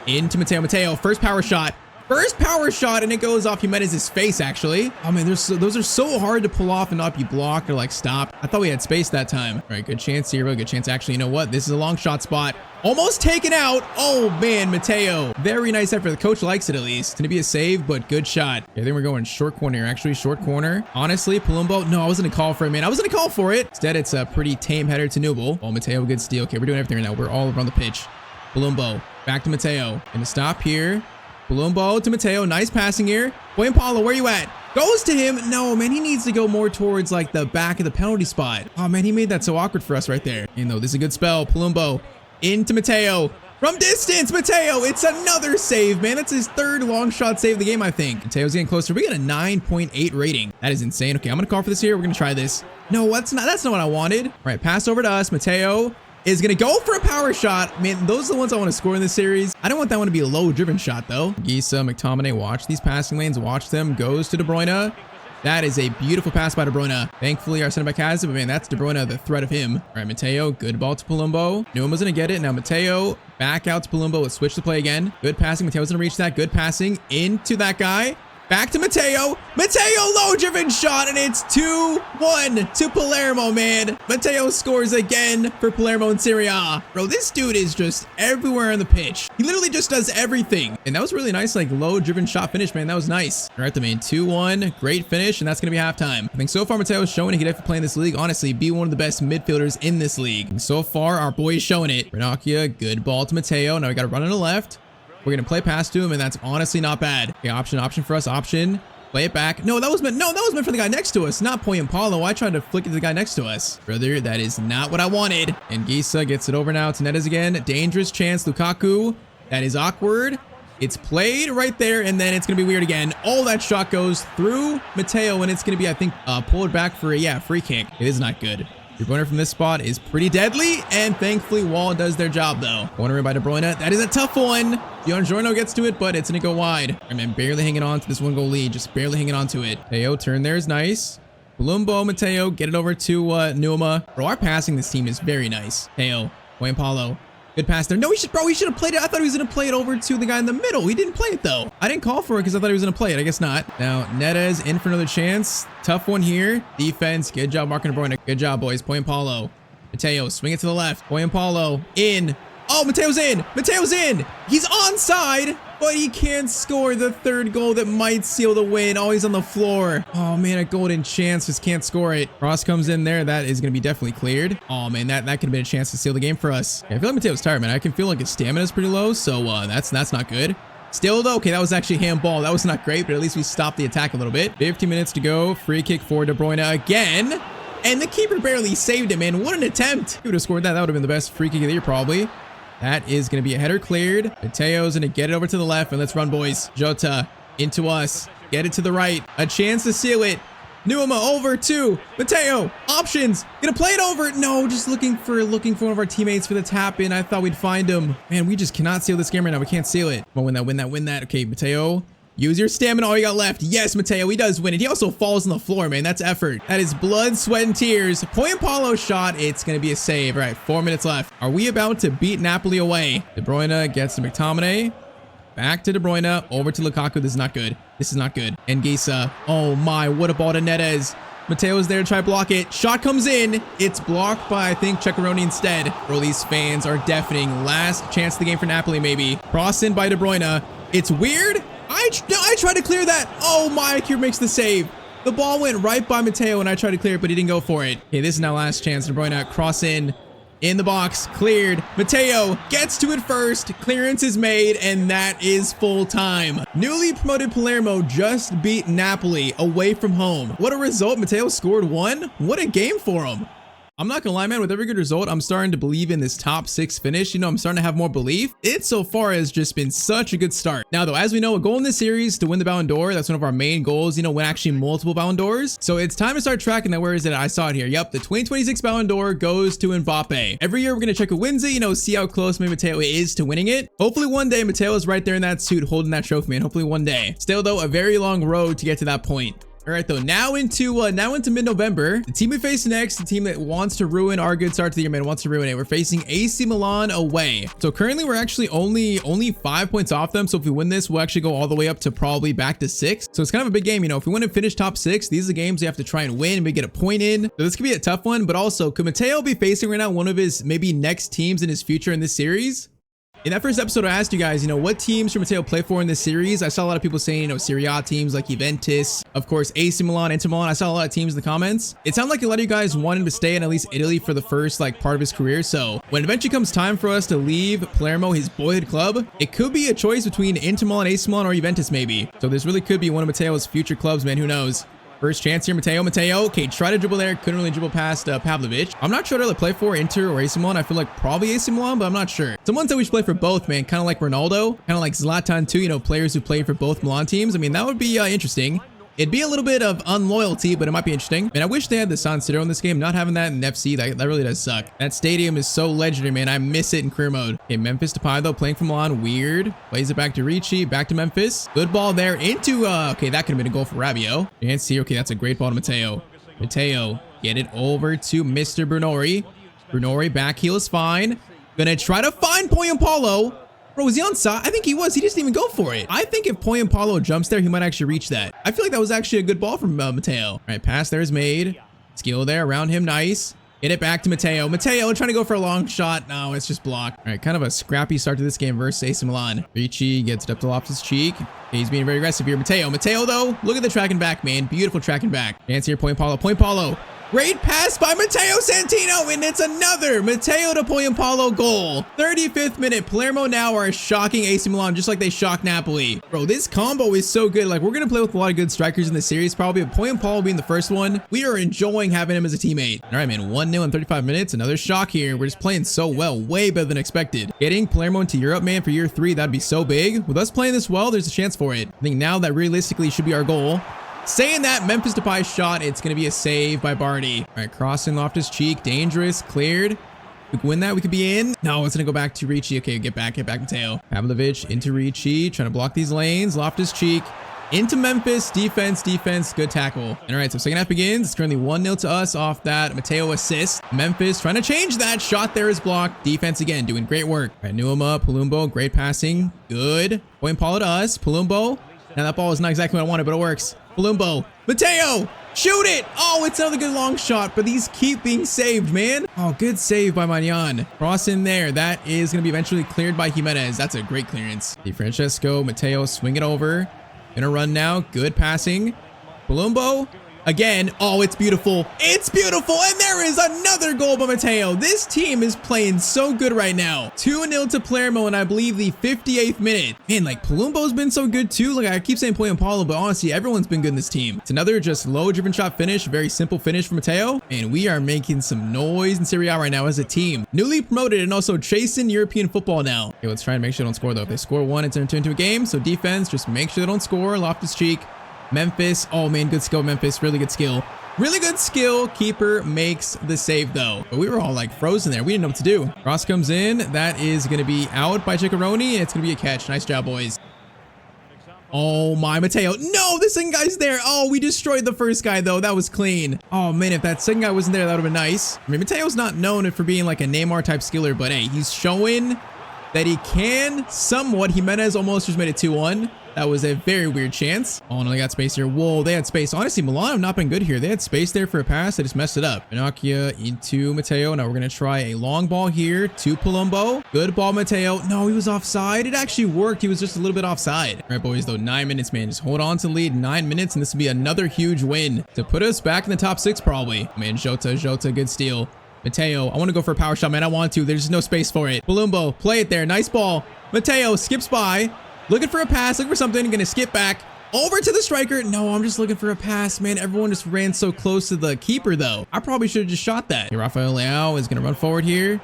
[SPEAKER 1] Into Matteo. First power shot. First power shot, and it goes off Jimenez's face, actually. Oh, man, those are so hard to pull off and not be blocked or, like, stopped. I thought we had space that time. All right, good chance here. Really good chance. Actually, you know what? This is a long shot spot. Almost taken out. Oh, man, Matteo. Very nice effort. The coach likes it, at least. It's going to be a save, but good shot. Okay, I think we're going short corner here, actually. Short corner. Honestly, Palumbo. No, I wasn't going to call for it, man. I was going to call for it. Instead, it's a pretty tame header to Nubel. Oh, Matteo, good steal. Okay, we're doing everything right now. We're all around the pitch. Palumbo. Back to Matteo. Going to stop here. Palumbo to Matteo. Nice passing here. Point Paulo, where you at? Goes to him. No, man, he needs to go more towards like the back of the penalty spot. Oh, man, he made that so awkward for us right there. You know, this is a good spell. Palumbo into Matteo. From distance, Matteo. It's another save, man. That's his 3rd long shot save of the game, I think. Matteo's getting closer. We got a 9.8 rating. That is insane. Okay, I'm going to call for this here. We're going to try this. No, that's not what I wanted. All right, pass over to us. Matteo is going to go for a power shot. Man, those are the ones I want to score in this series. I don't want that one to be a low-driven shot, though. Gisa, McTominay, watch these passing lanes. Watch them. Goes to De Bruyne. That is a beautiful pass by De Bruyne. Thankfully, our center back has it, but man, that's De Bruyne, the threat of him. All right, Matteo, good ball to Palumbo. Numa's going to get it. Now, Matteo back out to Palumbo. Let's switch the play again. Good passing. Matteo's going to reach that. Good passing into that guy. Back to Matteo. Matteo, low-driven shot, and it's 2-1 to Palermo, man. Matteo scores again for Palermo in Serie A. Bro, this dude is just everywhere on the pitch. He literally just does everything. And that was really nice, like, low-driven shot finish, man. That was nice. All right, the main 2-1. Great finish, and that's going to be halftime. I think so far Matteo is showing he could definitely play in this league. Honestly, be one of the best midfielders in this league. And so far, our boy is showing it. Ranocchia, good ball to Matteo. Now we got to run on the left. We're going to play pass to him, and that's honestly not bad. Okay, option for us. Option. Play it back. No, that was meant for the guy next to us, not Paulo. I tried to flick it to the guy next to us. Brother, that is not what I wanted. And Gisa gets it over now to Neres again. Dangerous chance, Lukaku. That is awkward. It's played right there, and then it's going to be weird again. Oh, that shot goes through Matteo, and it's going to be, I think, pulled back for a, free kick. It is not good. Your corner from this spot is pretty deadly, and thankfully Wall does their job though. Corner by De Bruyne. That is a tough one. Giorgio gets to it, but it's gonna go wide. I mean, barely hanging on to this 1-goal lead, just barely hanging on to it. Matteo, turn there is nice. Palumbo, Matteo, get it over to Numa. Bro, our passing this team is very nice. Matteo, Paulo. Good pass there. No, he should have played it. I thought he was going to play it over to the guy in the middle. He didn't play it, though. I didn't call for it because I thought he was going to play it. I guess not. Now, Neres in for another chance. Tough one here. Defense. Good job, Marco De Bruyne. Good job, boys. Paulo. Matteo, swing it to the left. Paulo in. Oh, Matteo's in. Matteo's in. He's onside, but he can't score the third goal that might seal the win. Oh, he's on the floor. Oh, man, a golden chance. Just can't score it. Cross comes in there. That is going to be definitely cleared. Oh, man, that could have been a chance to seal the game for us. Yeah, I feel like Matteo's tired, man. I can feel like his stamina is pretty low, so that's not good. Still, though, okay, that was actually handball. That was not great, but at least we stopped the attack a little bit. 15 minutes to go. Free kick for De Bruyne again. And the keeper barely saved it, man. What an attempt. He would have scored that. That would have been the best free kick of the year, probably. That is going to be a header cleared. Matteo's going to get it over to the left, and let's run, boys. Jota into us. Get it to the right. A chance to seal it. Numa over to Matteo. Options. Gonna play it over. No, just looking for one of our teammates for the tap in. I thought we'd find him. Man, we just cannot seal this game right now. We can't seal it. Come on, win that. Okay, Matteo. Use your stamina. All you got left. Yes, Matteo. He does win it. He also falls on the floor, man. That's effort. That is blood, sweat, and tears. Paulo shot. It's going to be a save. All right, 4 minutes left. Are we about to beat Napoli away? De Bruyne gets to McTominay. Back to De Bruyne. Over to Lukaku. This is not good. This is not good. And Gisa. Oh, my. What a ball to Neres. Matteo's there to try to block it. Shot comes in. It's blocked by, I think, Ceccaroni instead. Bro, these fans are deafening. Last chance of the game for Napoli, maybe. Cross in by De Bruyne. It's weird. I tried to clear that. Oh, my, keeper makes the save. The ball went right by Matteo, and I tried to clear it, but he didn't go for it. Okay, this is now last chance. De Bruyne cross in the box. Cleared. Matteo gets to it first. Clearance is made, and that is full time. Newly promoted Palermo just beat Napoli away from home. What a result. Matteo scored 1. What a game for him. I'm not gonna lie, man, with every good result, I'm starting to believe in this top 6 finish. You know, I'm starting to have more belief. It so far has just been such a good start. Now, though, as we know, a goal in this series to win the Ballon d'Or, that's one of our main goals, you know, win actually multiple Ballon d'Ors. So it's time to start tracking that. Where is it? I saw it here. Yep, the 2026 Ballon d'Or goes to Mbappe. Every year, we're gonna check who wins it, you know, see how close maybe Matteo is to winning it. Hopefully one day, Matteo is right there in that suit holding that trophy, man. Hopefully one day. Still, though, a very long road to get to that point. All right, though, now into mid-November. The team we face next, the team that wants to ruin our good start to the year, man, wants to ruin it. We're facing AC Milan away. So currently, we're actually only 5 points off them. So if we win this, we'll actually go all the way up to probably back to 6. So it's kind of a big game, you know. If we want to finish top 6, these are the games we have to try and win. We get a point in. So this could be a tough one. But also, could Matteo be facing right now one of his maybe next teams in his future in this series? In that first episode, I asked you guys, you know, what teams should Matteo play for in this series? I saw a lot of people saying, you know, Serie A teams like Juventus, of course, AC Milan, Inter Milan. I saw a lot of teams in the comments. It sounded like a lot of you guys wanted him to stay in at least Italy for the first, like, part of his career. So when eventually comes time for us to leave Palermo, his boyhood club, it could be a choice between Inter Milan, AC Milan, or Juventus, maybe. So this really could be one of Matteo's future clubs, man. Who knows? First chance here, Matteo. Okay, try to dribble there. Couldn't really dribble past Pavlovic. I'm not sure to play for Inter or AC Milan. I feel like probably AC Milan, but I'm not sure. Someone said we should play for both, man. Kind of like Ronaldo. Kind of like Zlatan too, you know, players who play for both Milan teams. I mean, that would be interesting. It'd be a little bit of unloyalty, but it might be interesting. And I wish they had the San Siro in this game. Not having that in FC, that really does suck. That stadium is so legendary, man. I miss it in career mode. Okay, Memphis Depay, though, playing for Milan. Weird. Plays it back to Ricci. Back to Memphis. Good ball there into, okay, that could have been a goal for Rabiot. You can't see. Okay, that's a great ball to Matteo. Matteo, get it over to Mr. Brunori. Brunori, back heel is fine. Gonna try to find Paulo. Bro, was he onside? I think he was. He just didn't even go for it. I think if Paulo jumps there, he might actually reach that. I feel like that was actually a good ball from Matteo. All right, pass there is made. Skill there around him. Nice. Get it back to Matteo. Matteo trying to go for a long shot. No, it's just blocked. All right, kind of a scrappy start to this game versus AC Milan. Ricci gets it up to Loftus-Cheek. He's being very aggressive here. Matteo, though, look at the tracking back, man. Beautiful tracking back. Chance here, Paulo. Great pass by Matteo Santino, and it's another Matteo to Paulo goal. 35th minute, Palermo now are shocking AC Milan just like they shocked Napoli. Bro, this combo is so good. Like, we're going to play with a lot of good strikers in the series, probably. Paulo being the first one. We are enjoying having him as a teammate. All right, man, 1-0 in 35 minutes. Another shock here. We're just playing so well, way better than expected. Getting Palermo into Europe, man, for year 3, that'd be so big. With us playing this well, there's a chance for it. I think now that realistically should be our goal. Saying that, Memphis Depay shot, it's going to be a save by Barty. All right, crossing Loftus-Cheek, dangerous, cleared. We can win that, we could be in. No, it's going to go back to Ricci. Okay, get back, Matteo. Pavlovic into Ricci, trying to block these lanes. Loftus-Cheek into Memphis, defense, good tackle. And all right, so second half begins. It's currently 1-0 to us off that Matteo assist. Memphis trying to change that. Shot there is blocked. Defense again, doing great work. All right, Nuama, Palumbo, great passing. Good. Paulo to us. Palumbo. Now that ball is not exactly what I wanted, but it works. Palumbo. Matteo! Shoot it! Oh, it's another good long shot, but these keep being saved, man. Oh, good save by Magnan. Cross in there. That is going to be eventually cleared by Jimenez. That's a great clearance. Di Francesco, Matteo, swing it over. Gonna run now. Good passing. Palumbo. Again. Oh, it's beautiful. It's beautiful. And there is another goal by Matteo. This team is playing so good right now. 2-0 to Palermo in, I believe, the 58th minute. Man, like, Palumbo's been so good too. Like, I keep saying Paulo, but honestly, everyone's been good in this team. It's another just low driven shot finish. Very simple finish for Matteo. And we are making some noise in Serie A right now as a team. Newly promoted and also chasing European football now. Okay, let's try and make sure they don't score, though. If they score one, it's turned into a game. So defense, just make sure they don't score. Loftus-Cheek. Memphis. Oh, man, good skill, Memphis. Really good skill. Really good skill. Keeper makes the save, though. But we were all, like, frozen there. We didn't know what to do. Cross comes in. That is going to be out by Ciccaroni, and it's going to be a catch. Nice job, boys. Oh, my, Matteo. No, the second guy's there. Oh, we destroyed the first guy, though. That was clean. Oh, man, if that second guy wasn't there, that would have been nice. I mean, Matteo's not known for being, like, a Neymar-type skiller, but, hey, he's showing that he can somewhat. Jimenez almost just made it 2-1. That was a very weird chance. Oh, no, they got space here. Whoa, they had space. Honestly, Milan have not been good here. They had space there for a pass. They just messed it up. Pinocchio into Matteo. Now we're going to try a long ball here to Palumbo. Good ball, Matteo. No, he was offside. It actually worked. He was just a little bit offside. All right, boys, though, 9 minutes, man. Just hold on to the lead. 9 minutes, and this will be another huge win to put us back in the top 6, probably. Man, Jota, good steal. Matteo, I want to go for a power shot, man. I want to. There's just no space for it. Palumbo, play it there. Nice ball. Matteo skips by. Looking for a pass, looking for something, gonna skip back over to the striker. No, I'm just looking for a pass, man. Everyone just ran so close to the keeper, though. I probably should have just shot that. Hey, Rafael Leao is gonna run forward here.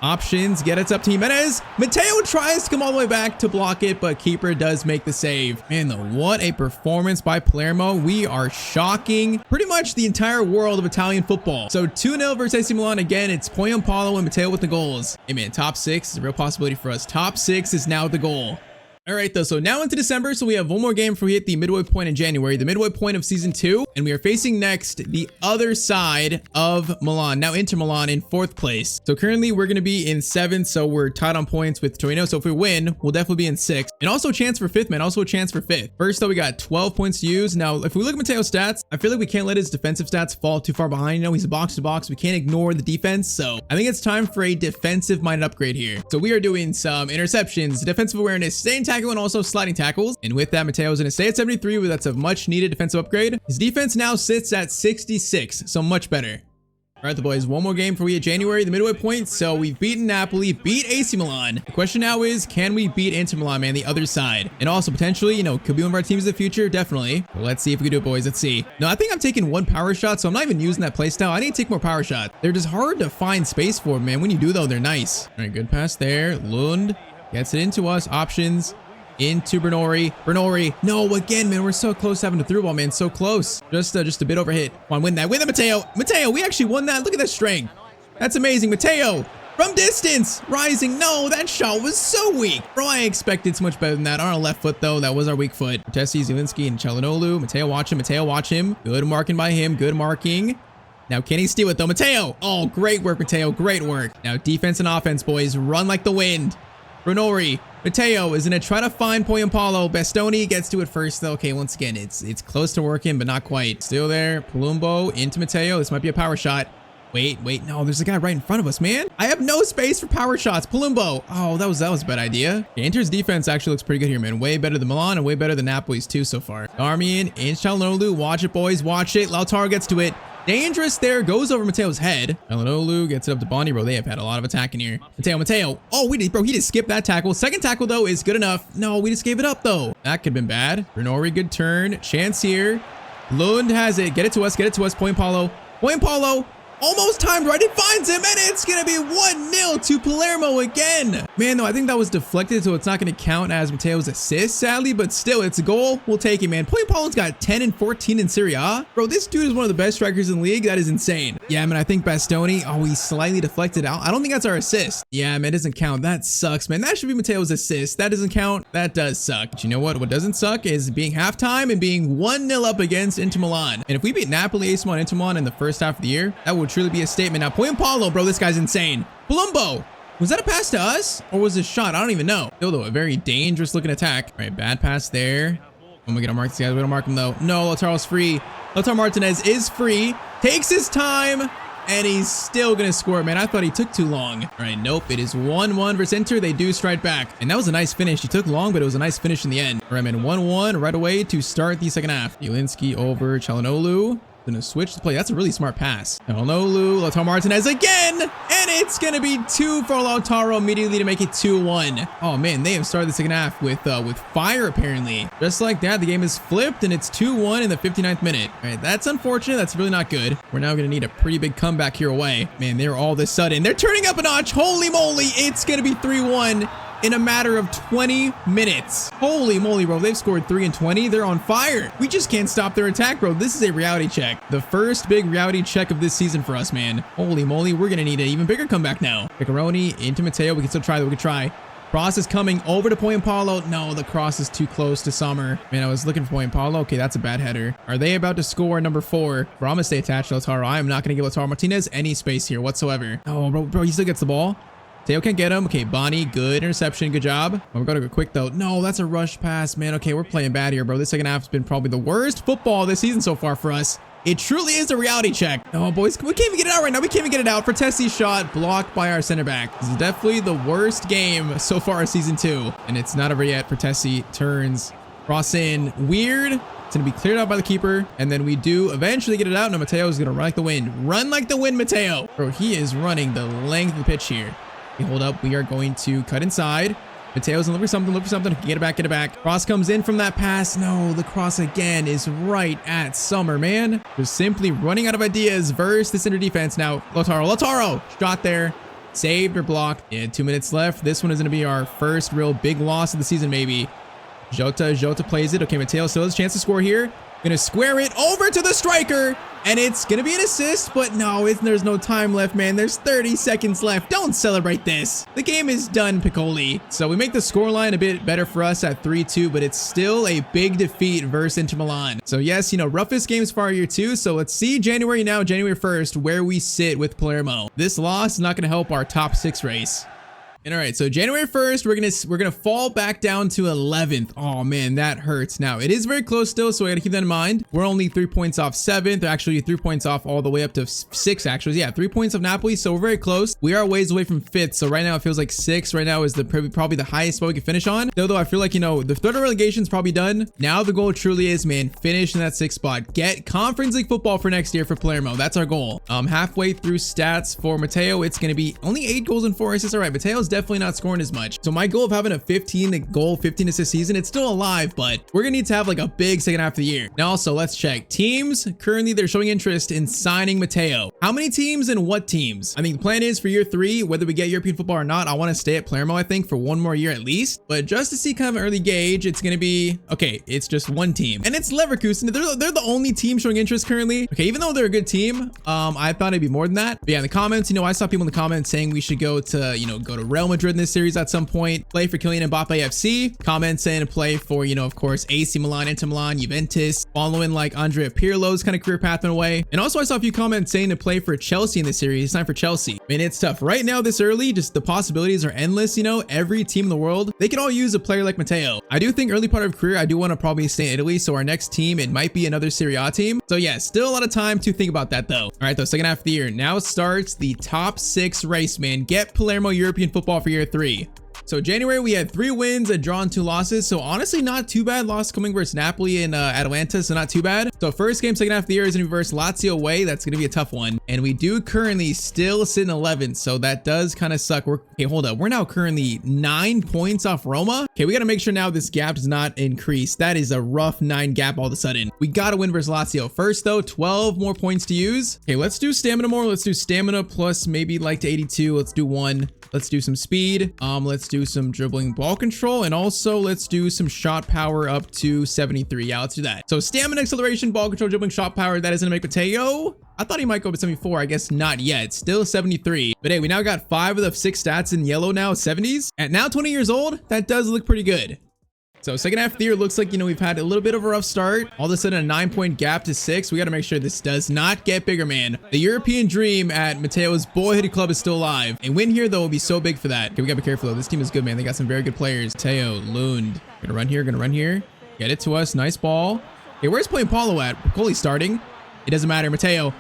[SPEAKER 1] Options, get it up to Jimenez. Matteo tries to come all the way back to block it, but keeper does make the save. Man, though, what a performance by Palermo. We are shocking pretty much the entire world of Italian football. So 2-0 versus AC Milan. Again, it's Paulo and Matteo with the goals. Hey, man, top 6 is a real possibility for us. Top 6 is now the goal. All right, though, so now into December, so we have one more game before we hit the midway point in January, the midway point of season 2, and we are facing next the other side of Milan, now Inter Milan in 4th place. So currently we're going to be in 7th, so we're tied on points with Torino, so if we win, we'll definitely be in 6th, and also a chance for 5th, man, also a chance for 5th. First, though, we got 12 points to use. Now, if we look at Matteo's stats, I feel like we can't let his defensive stats fall too far behind. You know, he's a box-to-box. We can't ignore the defense, so I think it's time for a defensive-minded upgrade here. So we are doing some interceptions, defensive awareness, staying tackle, and also sliding tackles. And with that, Matteo's going to stay at 73, but that's a much needed defensive upgrade. His defense now sits at 66, so much better. All right, the boys, one more game for we at January, the midway point. So we've beaten Napoli, beat AC Milan. The question now is, can we beat Inter Milan, man, the other side? And also potentially, you know, could be one of our teams in the future, definitely. But let's see if we can do it, boys. Let's see. No, I think I'm taking one power shot, so I'm not even using that playstyle. I need to take more power shots. They're just hard to find space for, man. When you do, though, they're nice. All right, good pass there. Lund gets it into us. Options. Into Bernori. No, again, man, we're so close to having a through ball, man. So close. Just a bit overhit. Come on, win that. Win that, Matteo. Matteo, we actually won that. Look at that strength. That's amazing. Matteo, from distance. Rising. No, that shot was so weak. Bro, I expected so much better than that. On our left foot, though, that was our weak foot. Tessie, Zielinski, and Çalhanoğlu. Matteo, watch him. Matteo, watch him. Good marking by him. Good marking. Now, can he steal it, though? Matteo. Oh, great work, Matteo. Great work. Now, defense and offense, boys. Run like the wind. Bernori. Matteo is going to try to find Paulo. Bastoni gets to it first, though. Okay, once again, it's close to working, but not quite. Still there. Palumbo into Matteo. This might be a power shot. Wait. No, there's a guy right in front of us, man. I have no space for power shots. Palumbo. Oh, that was a bad idea. Okay, Inter's defense actually looks pretty good here, man. Way better than Milan and way better than Napoli's, too, so far. Darmian in Çalhanoğlu. Watch it, boys. Watch it. Lautaro gets to it. Dangerous there, goes over Mateo's head. Elenolu gets it up to Bonnie, bro. They have had a lot of attack in here. Mateo. Oh, he just skipped that tackle. Second tackle, though, is good enough. No, we just gave it up, though. That could have been bad. Renori, good turn. Chance here. Lund has it. Get it to us. Point Paulo. Almost timed right. It finds him, and it's going to be 1-0 to Palermo again. Man, though, I think that was deflected, so it's not going to count as Mateo's assist, sadly, but still, it's a goal. We'll take it, man. Point Paulo's got 10 and 14 in Serie A. Bro, this dude is one of the best strikers in the league. That is insane. Yeah, man, I think Bastoni, he slightly deflected out. I don't think that's our assist. Yeah, man, it doesn't count. That sucks, man. That should be Mateo's assist. That doesn't count. That does suck. But you know what? What doesn't suck is being halftime and being 1-0 up against Inter Milan. And if we beat Napoli, AC Milan, Inter Milan in the first half of the year, that would truly be a statement. Now, Point Paulo, bro, this guy's insane. Palumbo, was that a pass to us or was it a shot? I don't even know. Still, though, a very dangerous looking attack. All right, bad pass there. I'm gonna mark these guys. We don't mark him though. No, Lautaro's free. Lautaro Martinez is free. Takes his time. And he's still gonna score, man. I thought he took too long. All right, nope. It is 1-1 versus Inter. They do strike back. And that was a nice finish. He took long, but it was a nice finish in the end. All right, man. 1-1 right away to start the second half. Jelinski over Çalhanoğlu. Gonna switch the play. That's a really smart pass. Çalhanoğlu, Lautaro Martinez again. And it's gonna be 2 for Lautaro immediately to make it 2-1. Oh, man. They have started the second half with fire, apparently. Just like that, the game is flipped, and it's 2-1 in the 59th minute. All right, that's unfortunate. That's really not good. We're now gonna need a pretty big comeback here away. Man, they're all of a sudden. They're turning up a notch. Holy moly. It's gonna be 3-1. In a matter of 20 minutes. Holy moly, bro. They've scored 3 in 20. They're on fire. We just can't stop their attack, bro. This is a reality check. The first big reality check of this season for us, man. Holy moly. We're going to need an even bigger comeback now. Piccaroni into Matteo. We can still try that. We can try. Cross is coming over to Point Paulo. No, the cross is too close to Sommer. Man, I was looking for Point Paulo. Okay, that's a bad header. Are they about to score number 4? Bro, I'm going to stay attached to Lautaro. I am not going to give Lautaro Martinez any space here whatsoever. Oh, bro, he still gets the ball. Teo can't get him. Okay, Bonnie, good interception. Good job. We're going to go quick, though. No, that's a rush pass, man. Okay, we're playing bad here, bro. This second half has been probably the worst football this season so far for us. It truly is a reality check. Oh, boys, we can't even get it out right now. We can't even get it out. Frattesi's shot blocked by our center back. This is definitely the worst game so far of season 2. And it's not over yet. Frattesi turns. Cross in. Weird. It's going to be cleared out by the keeper. And then we do eventually get it out. Now, Matteo is going to run like the wind. Run like the wind, Matteo. Bro, he is running the length of the pitch here. Okay, hold up. We are going to cut inside. Mateo's looking for something. Look for something. Get it back. Cross comes in from that pass. No, the cross again is right at Sommer, man. Just simply running out of ideas versus this Inter defense. Now, Lautaro. Shot there. Saved or blocked. Yeah, 2 minutes left. This one is going to be our first real big loss of the season, maybe. Jota plays it. Okay, Matteo still has a chance to score here. Gonna square it over to the striker, and it's gonna be an assist, but no, there's no time left, man. There's 30 seconds left. Don't celebrate this. The game is done, Piccoli. So we make the scoreline a bit better for us at 3-2, but it's still a big defeat versus Inter Milan. So yes, roughest games for our year 2. So let's see January 1st, where we sit with Palermo. This loss is not gonna help our top 6 race. And all right, so January 1st, we're gonna fall back down to 11th. Oh man, that hurts. Now it is very close still, so I gotta keep that in mind. We're only 3 points off 7th, or actually 3 points off all the way up to 6. Actually, yeah, 3 points of Napoli, so we're very close. We are a ways away from 5th, so right now it feels like 6 right now is probably the highest spot we can finish on. Though I feel like the third relegation is probably done. Now the goal truly is, man, finish in that 6th spot. Get Conference League football for next year for Palermo. That's our goal. Halfway through stats for Matteo, it's gonna be only 8 goals and 4 assists. All right, Matteo's definitely not scoring as much. So my goal of having a 15 assist season, it's still alive, but we're gonna need to have like a big second half of the year. Now also, let's check. Teams, currently they're showing interest in signing Matteo. How many teams and what teams? I think the plan is for year 3, whether we get European football or not, I want to stay at Palermo, I think, for 1 more year at least. But just to see kind of an early gauge, it's gonna be, okay, it's just 1 team. And it's Leverkusen. They're the only team showing interest currently. Okay, even though they're a good team, I thought it'd be more than that. But yeah, in the comments, I saw people in the comments saying we should go to Real Madrid in this series at some point, play for Kylian Mbappe FC, comments saying to play for, of course, AC Milan, Inter Milan, Juventus, following like Andrea Pirlo's kind of career path in a way. And also I saw a few comments saying to play for Chelsea in this series. It's time for Chelsea. I mean, it's tough right now this early, just the possibilities are endless. Every team in the world, they could all use a player like Matteo. I do think early part of career, I do want to probably stay in Italy. So our next team, it might be another Serie A team. So yeah, still a lot of time to think about that though. All right, though, second half of the year. Now starts the top 6 race, man. Get Palermo European football for year 3. So January, we had 3 wins, a draw, and 2 losses. So honestly, not too bad. Loss coming versus Napoli and Atalanta, so not too bad. So first game, second half of the year is going to be versus Lazio away. That's going to be a tough one. And we do currently still sit in 11th, so that does kind of suck. Okay, hold up. We're now currently 9 points off Roma. Okay, we got to make sure now this gap does not increase. That is a rough 9 gap all of a sudden. We got to win versus Lazio. First though, 12 more points to use. Okay, let's do stamina more. Let's do stamina plus maybe like to 82. Let's do 1. Let's do some speed. Let's do some dribbling ball control. And also let's do some shot power up to 73. Yeah, let's do that. So stamina, acceleration, ball control, dribbling, shot power. That is going to make Matteo. I thought he might go up to 74. I guess not yet. Still 73. But hey, we now got 5 of the 6 stats in yellow now, 70s. At now 20 years old, that does look pretty good. So second half of the year looks like, you know, we've had a little bit of a rough start. All of a sudden a 9-point gap to 6. We got to make sure this does not get bigger, man. The European dream at Matteo's boyhood club is still alive. A win here though will be so big for that. Okay, we got to be careful though. This team is good, man. They got some very good players. Matteo, Lund. Gonna run here. Get it to us. Nice ball. Okay, where's Playing Paulo at? Piccoli's starting. It doesn't matter. Matteo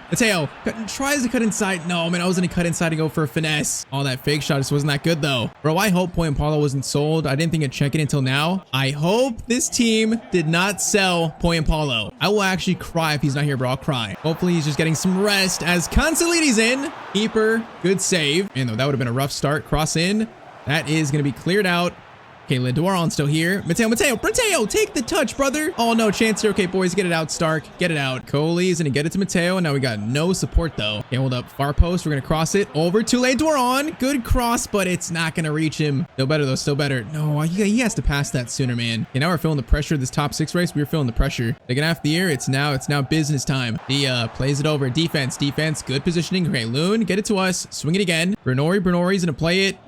[SPEAKER 1] tries to cut inside. No, man, I was going to cut inside to go for a finesse. Oh, that fake shot just wasn't that good, though. Bro, I hope Playing Paulo wasn't sold. I didn't think I'd check it until now. I hope this team did not sell Playing Paulo. I will actually cry if he's not here, bro. I'll cry. Hopefully, he's just getting some rest as Cancelli's in. Keeper, good save. Man, though, that would have been a rough start. Cross in. That is going to be cleared out. Okay, Lindoron's still here. Matteo, take the touch, brother. Oh, no, chance here. Okay, boys, get it out, Stark. Get it out. Coley's gonna get it to Matteo, and now we got no support, though. Okay, hold up. Far post. We're gonna cross it over to Lindoron. Good cross, but it's not gonna reach him. Still better, though. Still better. No, he has to pass that sooner, man. Okay, now we're feeling the pressure of this top 6 race. We're feeling the pressure. Second half of the year, it's now business time. Dia plays it over. Defense. Good positioning. Okay, Loon, get it to us. Swing it again. Bernori's gonna play it.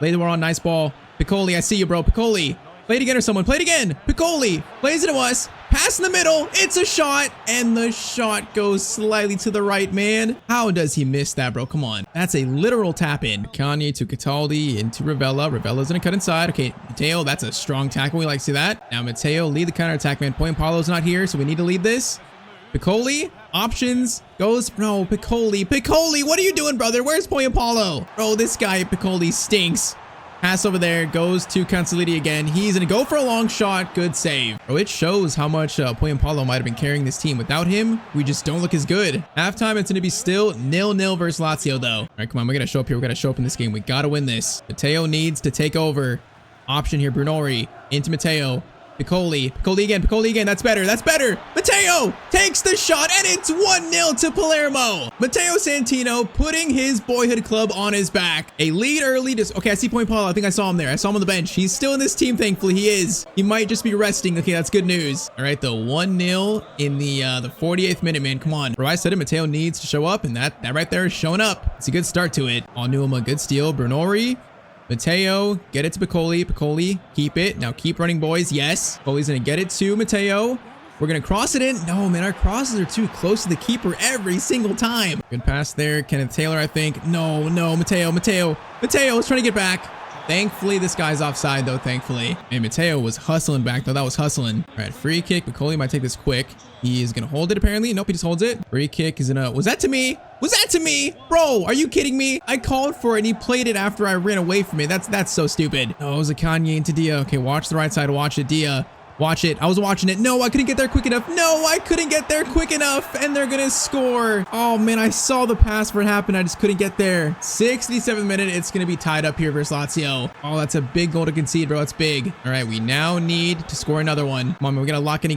[SPEAKER 1] Lindoron, nice ball. Piccoli, I see you, bro. Piccoli. Play it again or someone. Play it again. Piccoli plays it to us. Pass in the middle. It's a shot. And the shot goes slightly to the right, man. How does he miss that, bro? Come on. That's a literal tap in. Kanye to Cataldi into Ravella. Ravella's going to cut inside. Okay, Matteo, that's a strong tackle. We like to see that. Now, Matteo, lead the counter attack, man. Playing Paulo's not here, so we need to lead this. Piccoli, options, goes, no, Piccoli, what are you doing, brother? Where's Playing Paulo? Bro, this guy, Piccoli, stinks. Pass over there, goes to Cancelli's again. He's gonna go for a long shot. Good save. Bro, it shows how much Playing Paulo might have been carrying this team. Without him, we just don't look as good. Halftime, it's gonna be still 0-0 versus Lazio, though. All right, come on, we gotta show up here. We gotta show up in this game. We gotta win this. Matteo needs to take over. Option here, Brunori into Matteo. Piccoli again. That's better. Matteo takes the shot, and it's 1-0 to Palermo. Matteo Santino putting his boyhood club on his back. A lead early. Okay, I see Playing Paulo. I think I saw him there. I saw him on the bench. He's still in this team, thankfully. He is. He might just be resting. Okay, that's good news. All right, though, 1-0 in the 48th minute, man. Come on. Bro, I said it. Matteo needs to show up, and that right there is showing up. It's a good start to it. Onuma, good steal. Brunori. Matteo, get it to Piccoli, keep it. Now keep running, boys. Yes. Piccoli's gonna get it to Matteo. We're gonna cross it in. No, man, our crosses are too close to the keeper every single time. Good pass there. Kenneth Taylor, I think. No, Matteo is trying to get back. Thankfully, this guy's offside, though, thankfully. And Matteo was hustling back, though. That was hustling. All right, free kick. Piccoli might take this quick. He is going to hold it, apparently. Nope, he just holds it. Free kick is going to... Was that to me? Bro, are you kidding me? I called for it, and he played it after I ran away from it. That's so stupid. Oh, it was a Kanye into Dia. Okay, watch the right side. Watch it, Dia. Watch it. I was watching it. No, I couldn't get there quick enough. And they're going to score. Oh, man, I saw the pass where it happened. I just couldn't get there. 67th minute. It's going to be tied up here versus Lazio. Oh, that's a big goal to concede, bro. That's big. All right, we now need to score another one. Come on, man. We got to lock in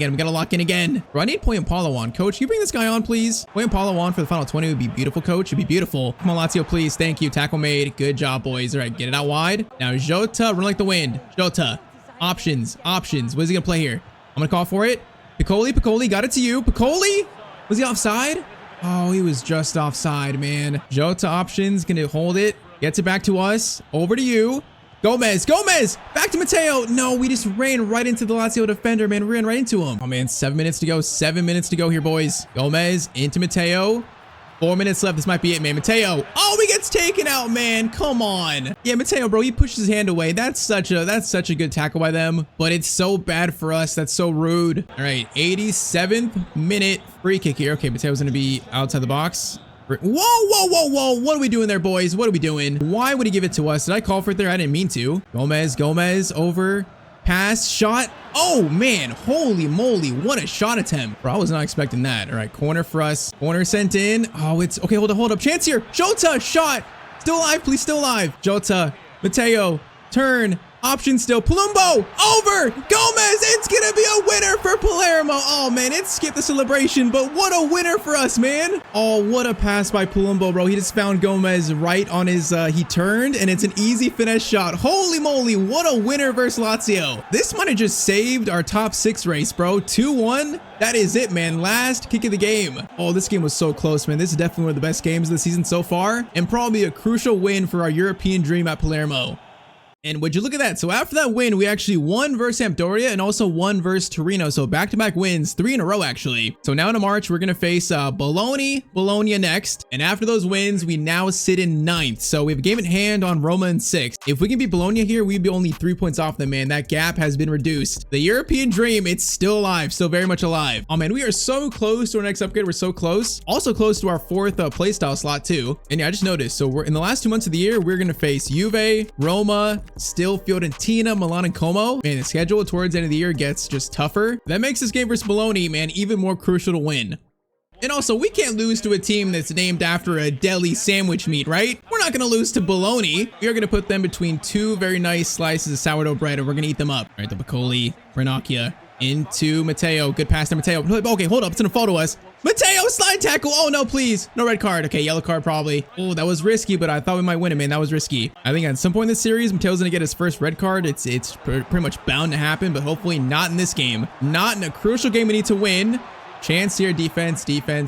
[SPEAKER 1] again. Bro, I need Playing Paulo on. Coach, can you bring this guy on, please? Playing Paulo on for the final 20 would be beautiful, coach. It'd be beautiful. Come on, Lazio, please. Thank you. Tackle made. Good job, boys. All right, get it out wide. Now, Jota, run like the wind. Jota. Options. What is he gonna play here? I'm gonna call for it. Piccoli, got it to you. Piccoli? Was he offside? Oh, he was just offside, man. Jota options, gonna hold it. Gets it back to us. Over to you. Gomez, back to Matteo. No, we just ran right into the Lazio defender, man. We ran right into him. Oh, man, 7 minutes to go here, boys. Gomez into Matteo. 4 minutes left. This might be it, man. Matteo. Oh, he gets taken out, man. Come on. Yeah, Matteo, bro, he pushes his hand away. That's such a good tackle by them, but it's so bad for us. That's so rude. All right, 87th minute free kick here. Okay, Matteo's going to be outside the box. Whoa, whoa, whoa, whoa. What are we doing there, boys? What are we doing? Why would he give it to us? Did I call for it there? I didn't mean to. Gomez over. Pass, shot. Oh, man. Holy moly. What a shot attempt. Bro, I was not expecting that. All right, corner for us. Corner sent in. Oh, it's... Okay, hold up. Chance here. Jota, shot. Still alive, please. Still alive. Jota, Matteo, turn. Option still. Palumbo over. Gomez. It's going to be a winner for Palermo. Oh, man. It skipped the celebration, but what a winner for us, man. Oh, what a pass by Palumbo, bro. He just found Gomez right on his, he turned, and it's an easy finesse shot. Holy moly. What a winner versus Lazio. This might have just saved our top 6 race, bro. 2-1. That is it, man. Last kick of the game. Oh, this game was so close, man. This is definitely one of the best games of the season so far, and probably a crucial win for our European dream at Palermo. And would you look at that? So after that win, we actually won versus Sampdoria and also won versus Torino. So back-to-back wins, 3 in a row, actually. So now in March, we're going to face Bologna next. And after those wins, we now sit in 9th. So we have a game at hand on Roma in 6th. If we can beat Bologna here, we'd be only 3 points off them, man. That gap has been reduced. The European dream, it's still alive, still very much alive. Oh, man, we are so close to our next upgrade. We're so close. Also close to our 4th playstyle slot, too. And yeah, I just noticed. So we're in the last 2 months of the year, we're going to face Juve, Roma, still Fiorentina, Milan, and Como. Man, the schedule towards the end of the year gets just tougher. That makes this game versus Bologna, man, even more crucial to win. And also, we can't lose to a team that's named after a deli sandwich meat, right? We're not going to lose to Bologna. We are going to put them between 2 very nice slices of sourdough bread, and we're going to eat them up. All right, the Piccoli, Ranocchia, into Matteo. Good pass to Matteo. Okay, hold up. It's going to fall to us. Matteo, slide tackle. Oh, no, please. No red card. Okay, yellow card probably. Oh, that was risky, but I thought we might win it, man. That was risky. I think at some point in this series, Matteo's going to get his first red card. It's pretty much bound to happen, but hopefully not in this game. Not in a crucial game we need to win. Chance here, defense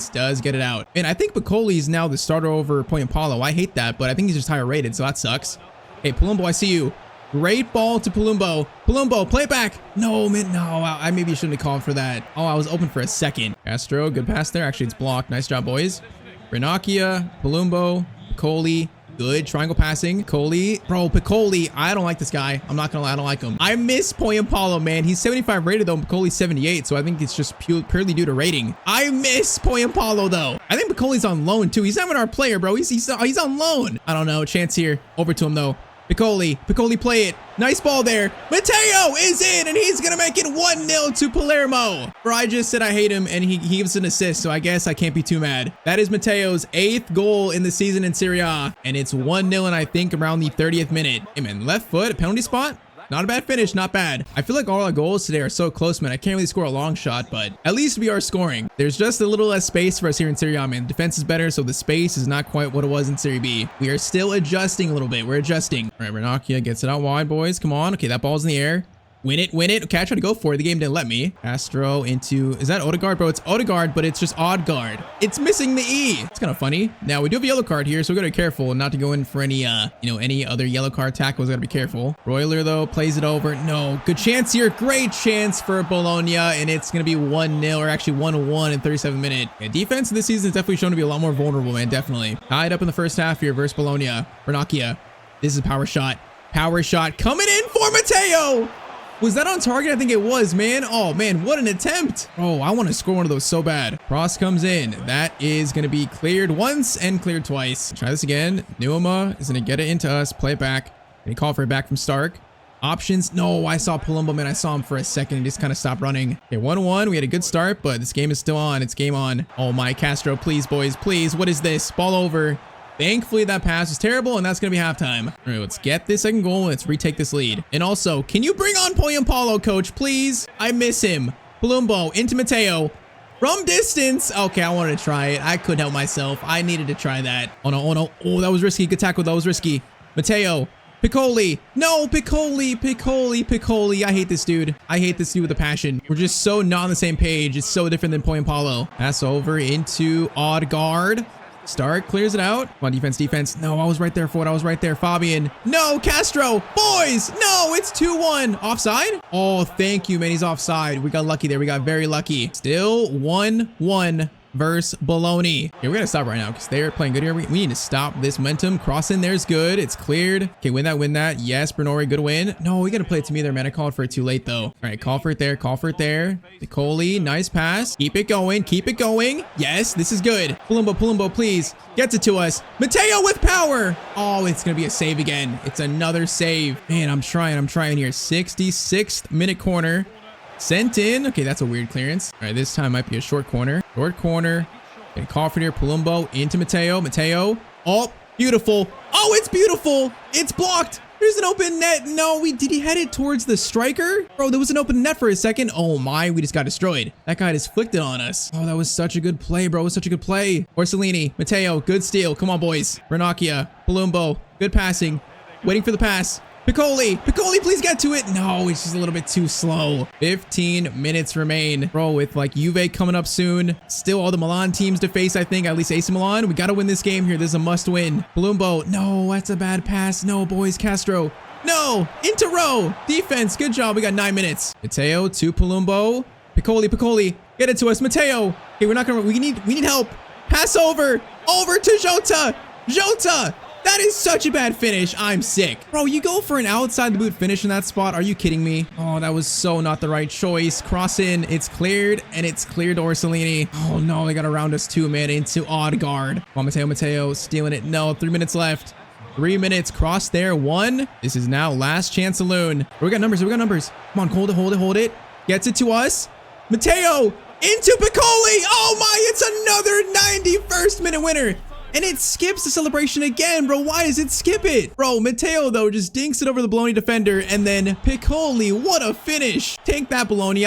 [SPEAKER 1] does get it out. And I think Piccoli is now the starter over Poyampalo. I hate that, but I think he's just higher rated, so that sucks. Hey, Palumbo, I see you. Great ball to Palumbo. Palumbo, play it back. No, man, no. I maybe shouldn't have called for that. Oh, I was open for a second. Castro, good pass there. Actually, it's blocked. Nice job, boys. Ranocchia, Palumbo, Piccoli. Good triangle passing. Piccoli. Bro, Piccoli. I don't like this guy. I'm not going to lie. I don't like him. I miss Poyampalo, man. He's 75 rated, though. Piccoli's 78, so I think it's just purely due to rating. I miss Poyampalo, though. I think Piccoli's on loan, too. He's not even our player, bro. He's on loan. I don't know. Chance here. Over to him, though. Piccoli, play it. Nice ball there. Matteo is in, and he's going to make it 1-0 to Palermo. Bro, I just said I hate him, and he gives an assist, so I guess I can't be too mad. That is Matteo's 8th goal in the season in Serie A, and it's 1-0, and I think around the 30th minute. Hey, man, left foot, penalty spot. Not a bad finish, not bad. I feel like all our goals today are so close, man. I can't really score a long shot, but at least we are scoring. There's just a little less space for us here in Serie A, man. Defense is better, so the space is not quite what it was in Serie B. We are still adjusting a little bit. We're adjusting. All right, Ranocchia gets it out wide, boys. Come on. Okay, that ball's in the air. Win it. Okay, I tried to go for it. The game didn't let me. Castro into... Is that Odegaard? Bro, it's Odegaard, but it's just Odegaard. It's missing the E. It's kind of funny. Now, we do have a yellow card here, so we got to be careful not to go in for any, any other yellow card tackles. Got to be careful. Royler, though, plays it over. No. Good chance here. Great chance for Bologna, and it's going to be 1-0, or actually 1-1 in 37 minutes. Yeah, defense this season is definitely shown to be a lot more vulnerable, man. Definitely. Tied up in the first half here versus Bologna. Ranocchia. This is a power shot. Power shot coming in for Matteo. Was that on target? I think it was, man. Oh, man, what an attempt. Oh, I want to score one of those so bad. Cross comes in. That is going to be cleared once and cleared twice. Try this again. Nuama is going to get it into us. Play it back. Can he call for it back from Stark? Options. No, I saw Palumbo, man. I saw him for a second and just kind of stopped running. Okay, 1-1. We had a good start, but this game is still on. It's game on. Oh, my Castro. Please, boys. Please. What is this? Ball over. Thankfully, that pass is terrible, and that's going to be halftime. All right, let's get this second goal. Let's retake this lead. And also, can you bring on Poyampalo, coach, please? I miss him. Palumbo into Matteo. From distance. Okay, I wanted to try it. I couldn't help myself. I needed to try that. Oh, no. Oh, no. Oh, that was risky. Good tackle. That was risky. Matteo. Piccoli. No, Piccoli. I hate this dude. I hate this dude with a passion. We're just so not on the same page. It's so different than Poyampalo. Pass over into Odegaard. Stark clears it out. Come on, defense. No, I was right there for it. I was right there. Fabian. No, Castro. Boys. No, it's 2-1. Offside? Oh, thank you, man. He's offside. We got lucky there. We got very lucky. Still 1-1 versus Bologna. Okay, we gotta stop right now because they're playing good here. We need to stop this momentum. Cross in there's good. It's cleared. Okay, win that, win that. Yes, Bernori, good win. No, we gotta play it to me there, man. I called for it too late though. All right, call for it there, call for it there. Nicoli, nice pass. Keep it going, keep it going. Yes, this is good. Palumbo, please. Gets it to us. Matteo with power. Oh, it's gonna be a save again. It's another save. Man, I'm trying here. 66th minute corner. Sent in. Okay, that's a weird clearance. All right, this time might be a short corner. Short corner. Gonna call for here. Palumbo into Matteo. Matteo. Oh, beautiful. Oh, it's beautiful. It's blocked. There's an open net. No, did he head it towards the striker? Bro, there was an open net for a second. Oh my, we just got destroyed. That guy just flicked it on us. Oh, that was such a good play, bro. It was such a good play. Orsolini, Matteo, good steal. Come on, boys. Ranocchia, Palumbo, good passing. Waiting for the pass. Piccoli, please get to it. No, it's just a little bit too slow. 15 minutes remain. Bro, with like Juve coming up soon. Still all the Milan teams to face, I think. At least AC Milan. We got to win this game here. This is a must win. Palumbo. No, that's a bad pass. No, boys. Castro. No, into row. Defense. Good job. We got 9 minutes. Matteo to Palumbo. Piccoli. Get it to us. Matteo. Okay, we're not going to. We need help. Pass over to Jota. That is such a bad finish. I'm sick. Bro, you go for an outside the boot finish in that spot. Are you kidding me? Oh, that was so not the right choice. Cross in. It's cleared, and it's cleared to Orsolini. Oh, no. They got to round us too, man, into odd guard. Come on, Matteo stealing it. No, 3 minutes left. 3 minutes. Cross there. 1. This is now last chance saloon. We got numbers. Come on, hold it. Gets it to us. Matteo into Piccoli. Oh, my. It's another 91st minute winner. And it skips the celebration again, bro. Why does it skip it? Bro, Matteo, though, just dinks it over the Bologna defender. And then Piccoli, what a finish. Take that, Bologna.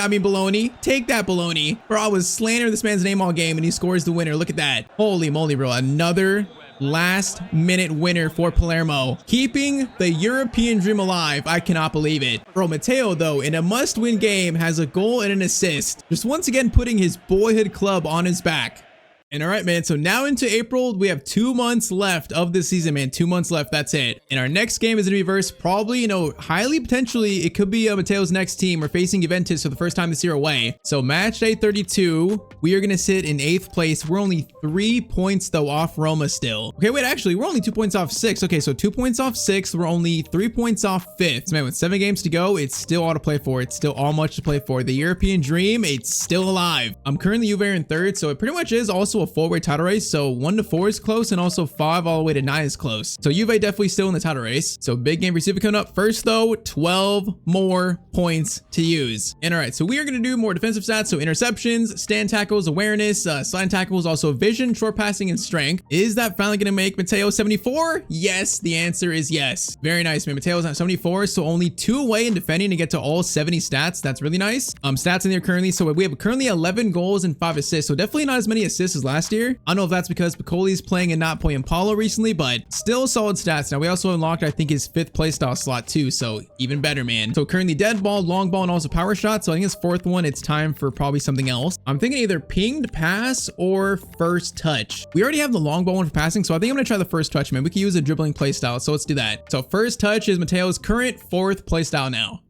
[SPEAKER 1] Take that, Bologna. Bro, I was slandering this man's name all game, and he scores the winner. Look at that. Holy moly, bro. Another last-minute winner for Palermo. Keeping the European dream alive. I cannot believe it. Bro, Matteo, though, in a must-win game, has a goal and an assist. Just once again putting his boyhood club on his back. And all right, man, so now into April, we have 2 months left of the season, man. 2 months left, that's it. And our next game is going to be versus probably, highly potentially, it could be Matteo's next team. We're facing Juventus for the first time this year away. So match day 32, we are going to sit in 8th place. We're only 3 points, though, off Roma still. Okay, wait, actually, we're only 2 points off 6. Okay, so 2 points off 6. We're only 3 points off 5th. So, man, with 7 games to go, it's still all to play for. It's still all much to play for. The European dream, it's still alive. I'm currently Juve in 3rd, so it pretty much is also a full-way title race. So 1 to 4 is close, and also 5 all the way to 9 is close. So Juve definitely still in the title race. So big game for Juve coming up. First though, 12 more points to use. And all right, so we are going to do more defensive stats. So interceptions, stand tackles, awareness, slide tackles, also vision, short passing, and strength. Is that finally going to make Matteo 74? Yes, the answer is yes. Very nice, man. Matteo's at 74, so only 2 away in defending to get to all 70 stats. That's really nice. Stats in there currently. So we have currently 11 goals and 5 assists. So definitely not as many assists as last year. I don't know if that's because Piccoli's playing and not playing Paulo recently, but still solid stats. Now we also unlocked, I think, his 5th playstyle slot too, so even better, man. So currently dead ball, long ball, and also power shot. So I think his 4th one, it's time for probably something else. I'm thinking either pinged pass or first touch. We already have the long ball one for passing, so I think I'm gonna try the first touch, man. We can use a dribbling playstyle, so let's do that. So first touch is Matteo's current 4th playstyle now.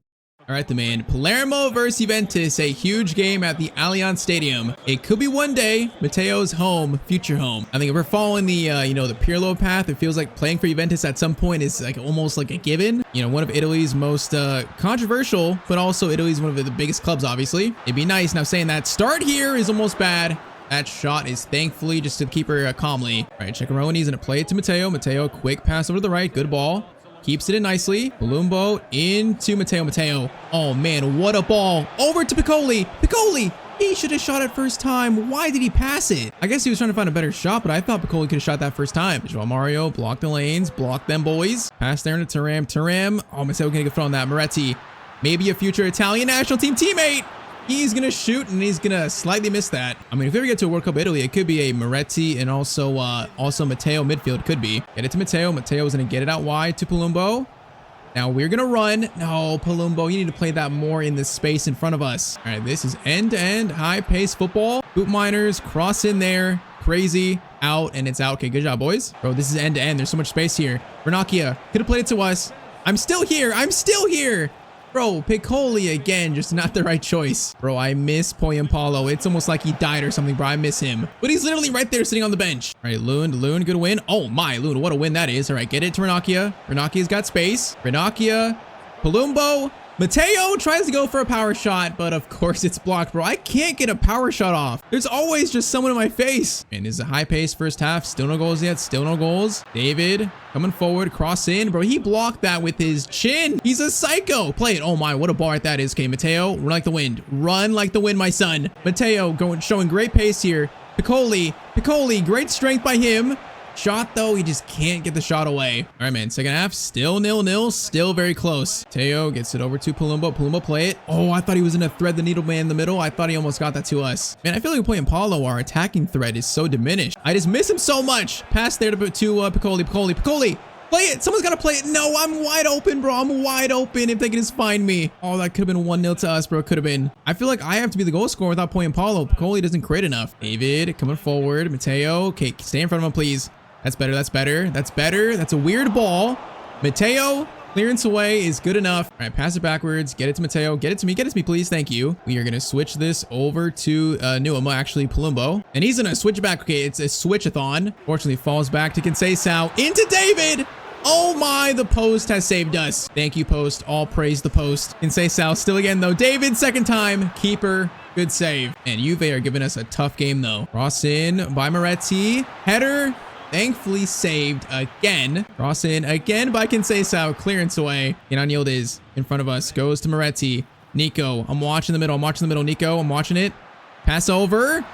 [SPEAKER 1] All right, the man. Palermo versus Juventus, a huge game at the Allianz Stadium. It could be one day Matteo's home, future home. I think if we're following the, the Pirlo path, it feels like playing for Juventus at some point is like almost like a given. One of Italy's most controversial, but also Italy's one of the biggest clubs, obviously. It'd be nice. Now saying that start here is almost bad. That shot is thankfully just to keep her calmly. All right, Ceccaroni's gonna play it to Matteo. Matteo, quick pass over to the right. Good ball. Keeps it in nicely. Palumbo into Matteo. Oh, man, what a ball. Over to Piccoli. He should have shot it first time. Why did he pass it? I guess he was trying to find a better shot, but I thought Piccoli could have shot that first time. Joao Mario, block the lanes. Block them, boys. Pass there into Turam. Oh, Matteo gonna get foot on that. Moretti. Maybe a future Italian national team teammate. He's gonna shoot, and he's gonna slightly miss that. I mean, if we ever get to a World Cup Italy, it could be a Moretti and also Matteo midfield. Could be. Get it to Matteo. Matteo's gonna get it out wide to Palumbo. Now we're gonna run. No, Palumbo, you need to play that more in the space in front of us. All right, this is end-to-end, high-paced football. Boot miners, cross in there. Crazy. Out, and it's out. Okay, good job, boys. Bro, this is end-to-end. There's so much space here. Ranocchia could have played it to us. I'm still here. Bro, Piccoli again, just not the right choice. Bro, I miss Poyampalo. It's almost like he died or something, bro. I miss him. But he's literally right there sitting on the bench. All right, Loon, good win. Oh my, Loon, what a win that is. All right, get it to Renakia. Renakia's got space. Renakia, Palumbo. Matteo tries to go for a power shot, but of course it's blocked, bro. I can't get a power shot off. There's always just someone in my face. And this is a high pace first half. Still no goals yet. Still no goals. David coming forward, cross in. Bro, he blocked that with his chin. He's a psycho. Play it. Oh my, what a ball right that is. Okay, Matteo, run like the wind. Run like the wind, my son. Matteo showing great pace here. Piccoli, great strength by him. Shot though, he just can't get the shot away. All right, man, second half, still 0-0, still very close. Teo gets it over to Palumbo. Palumbo play it. Oh, I thought he was gonna thread the needle man in the middle. I thought he almost got that to us. Man, I feel like playing Paulo, our attacking threat is so diminished. I just miss him so much. Pass there to Piccoli. Play it. Someone's got to play it. No, I'm wide open, bro. I'm wide open if they can just find me. Oh, that could have been 1-0 to us, bro. Could have been. I feel like I have to be the goal scorer without playing Paulo. Piccoli doesn't create enough. David coming forward. Matteo. Okay, stay in front of him, please. That's better. That's better. That's better. That's a weird ball. Matteo, clearance away is good enough. All right, pass it backwards. Get it to Matteo. Get it to me. Get it to me, please. Thank you. We are going to switch this over to Nuama, actually, Palumbo. And he's going to switch back. Okay, it's a switch-a-thon. Fortunately, falls back to Conceição. Into David. Oh my, the post has saved us. Thank you, post. All praise the post. Conceição still again, though. David, second time. Keeper. Good save. And Juve are giving us a tough game, though. Cross in by Moretti. Header. Thankfully saved again. Cross in again by Conceição. Clearance away. Kenan Yildiz in front of us. Goes to Moretti. Nico. I'm watching the middle. Nico. I'm watching it. Pass over.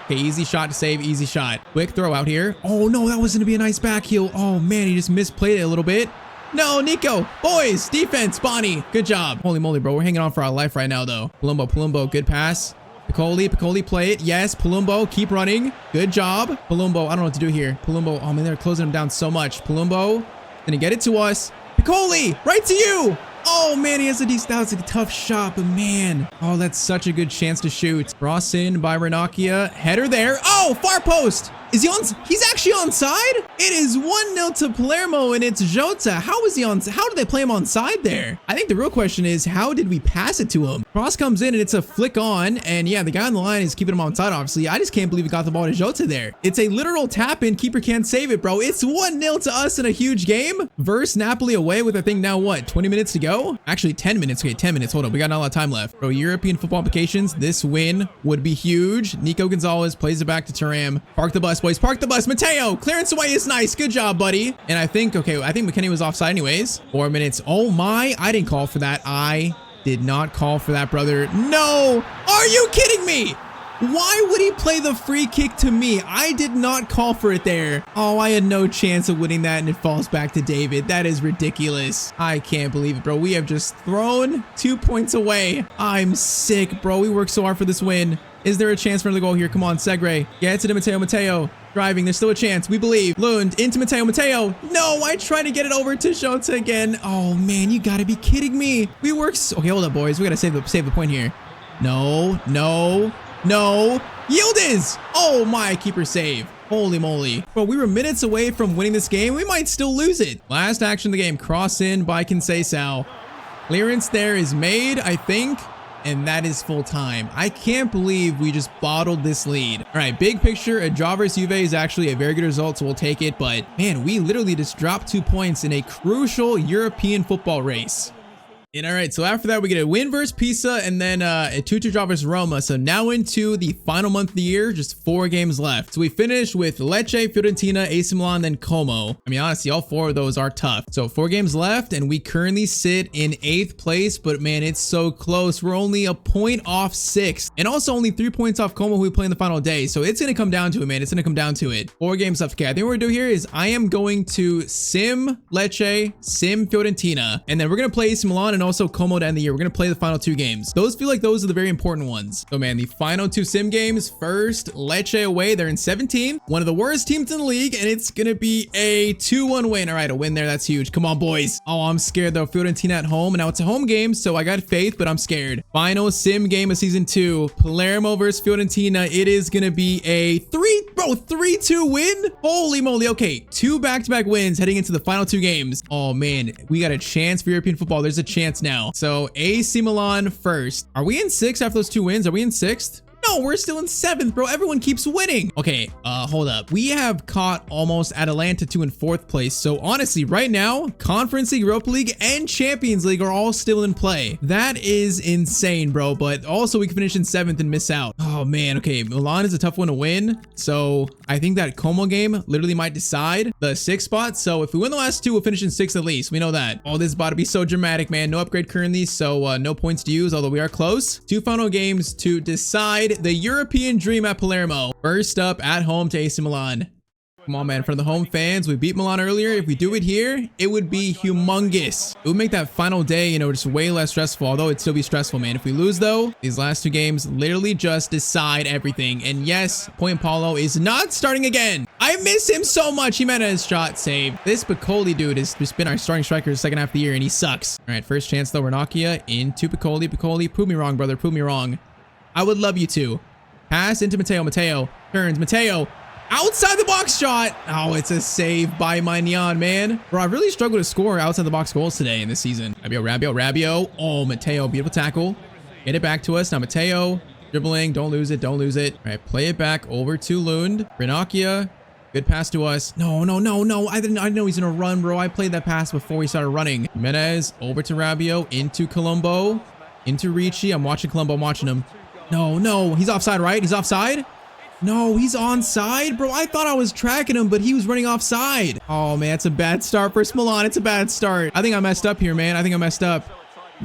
[SPEAKER 1] Okay, easy shot to save. Easy shot. Quick throw out here. Oh, no. That was going to be a nice back heel. Oh, man. He just misplayed it a little bit. No, Nico. Boys. Defense. Bonnie. Good job. Holy moly, bro. We're hanging on for our life right now, though. Palumbo. Good pass. Piccoli, play it. Yes, Palumbo, keep running. Good job. Palumbo, I don't know what to do here. Palumbo, oh man, they're closing him down so much. Palumbo, gonna get it to us. Piccoli, right to you. Oh man, he has a decent, that was a tough shot, but man. Oh, that's such a good chance to shoot. Cross in by Renakia. Header there. Oh, far post. Is he on? He's actually onside? It is 1-0 to Palermo, and it's Jota. How is he on? How did they play him onside there? I think the real question is, how did we pass it to him? Cross comes in, and it's a flick on, and yeah, the guy on the line is keeping him onside, obviously. I just can't believe he got the ball to Jota there. It's a literal tap in. Keeper can't save it, bro. It's 1-0 to us in a huge game. Versus Napoli away with, I think, now what, 20 minutes to go? Actually, 10 minutes. Okay, 10 minutes. Hold up. We got not a lot of time left. Bro, European football implications. This win would be huge. Nico Gonzalez plays it back to Thuram. Park the bus, boys. Park the bus. Matteo, clearance away is nice. Good job, buddy. And I think McKennie was offside anyways. 4 minutes. Oh my, I didn't call for that. I did not call for that, brother. No. Are you kidding me? Why would he play the free kick to me? I did not call for it there. Oh, I had no chance of winning that, and it falls back to David. That is ridiculous. I can't believe it, bro. We have just thrown 2 points away. I'm sick, bro. We worked so hard for this win. Is there a chance for another goal here? Come on, Segre. Get it to Matteo. Matteo driving. There's still a chance. We believe. Lund into Matteo. Matteo. No, I tried to get it over to Jota again. Oh, man, you got to be kidding me. We worked so... Okay, hold up, boys. We got to save the point here. No. Yildiz. Oh, my. Keeper save. Holy moly. Bro, we were minutes away from winning this game. We might still lose it. Last action of the game. Cross in by Conceição. Clearance there is made, I think. And that is full time. I can't believe we just bottled this lead. All right, big picture, a draw versus Juve is actually a very good result, so we'll take it. But man, we literally just dropped 2 points in a crucial European football race. And all right, so after that, we get a win versus Pisa and then a 2-2 draw versus Roma. So now into the final month of the year, just 4 games left. So we finished with Lecce, Fiorentina, AC Milan, then Como. I mean, honestly, all 4 of those are tough. So 4 games left, and we currently sit in 8th place. But man, it's so close. We're only a point off 6th. And also only 3 points off Como, who we play in the final day. So it's going to come down to it, man. It's going to come down to it. 4 games left. Okay, I think what we're going to do here is I am going to sim Lecce, sim Fiorentina. And then we're going to play AC Milan and also Como to end the year. We're going to play the final 2 games. Those feel like those are the very important ones. So man, the final 2 sim games. First, Lecce away. They're in 17th. One of the worst teams in the league, and it's going to be a 2-1 win. All right, a win there. That's huge. Come on, boys. Oh, I'm scared though. Fiorentina at home. Now it's a home game, so I got faith, but I'm scared. Final sim game of season 2. Palermo versus Fiorentina. It is going to be a 3. Bro, 3-2 win? Holy moly. Okay, 2 back-to-back wins heading into the final 2 games. Oh, man. We got a chance for European football. There's a chance now. So, AC Milan first. Are we in 6th after those 2 wins? Are we in 6th? No, we're still in 7th, bro. Everyone keeps winning. Okay, hold up. We have caught almost Atalanta to in 4th place. So honestly, right now, Conference League, Europa League, and Champions League are all still in play. That is insane, bro. But also we can finish in 7th and miss out. Oh man, okay. Milan is a tough one to win. So I think that Como game literally might decide the 6th spot. So if we win the last 2, we'll finish in 6th at least. We know that. Oh, this is about to be so dramatic, man. No upgrade currently, so no points to use, although we are close. 2 final games to decide the European dream at Palermo. First up, at home to AC Milan. Come on, man. For the home fans, we beat Milan earlier. If we do it here, it would be humongous. It would make that final day, you know, just way less stressful, although it'd still be stressful, man. If we lose, though, these last 2 games literally just decide everything. And yes, Point Paulo is not starting again. I miss him so much. Jimenez shot saved. This Piccoli dude has just been our starting striker the second half of the year, and he sucks. All right, first chance, though. Ranocchia into Piccoli. Piccoli, prove me wrong, brother. Prove me wrong. I would love you to. Pass into Matteo. Matteo turns. Matteo outside the box shot. Oh, it's a save by Maignan, man. Bro, I really struggled to score outside the box goals today in this season. Rabiot. Oh, Matteo, beautiful tackle. Get it back to us. Now Matteo dribbling. Don't lose it. Don't lose it. All right, play it back over to Lund. Ranocchia. Good pass to us. No. I know he's gonna run, bro. I played that pass before he started running. Jimenez over to Rabiot. Into Colombo. Into Ricci. I'm watching Colombo. I'm watching him. No, he's offside, right? He's offside? No, he's onside, bro. I thought I was tracking him, but he was running offside. Oh, man, it's a bad start for Milan. It's a bad start. I think I messed up here, man. I think I messed up.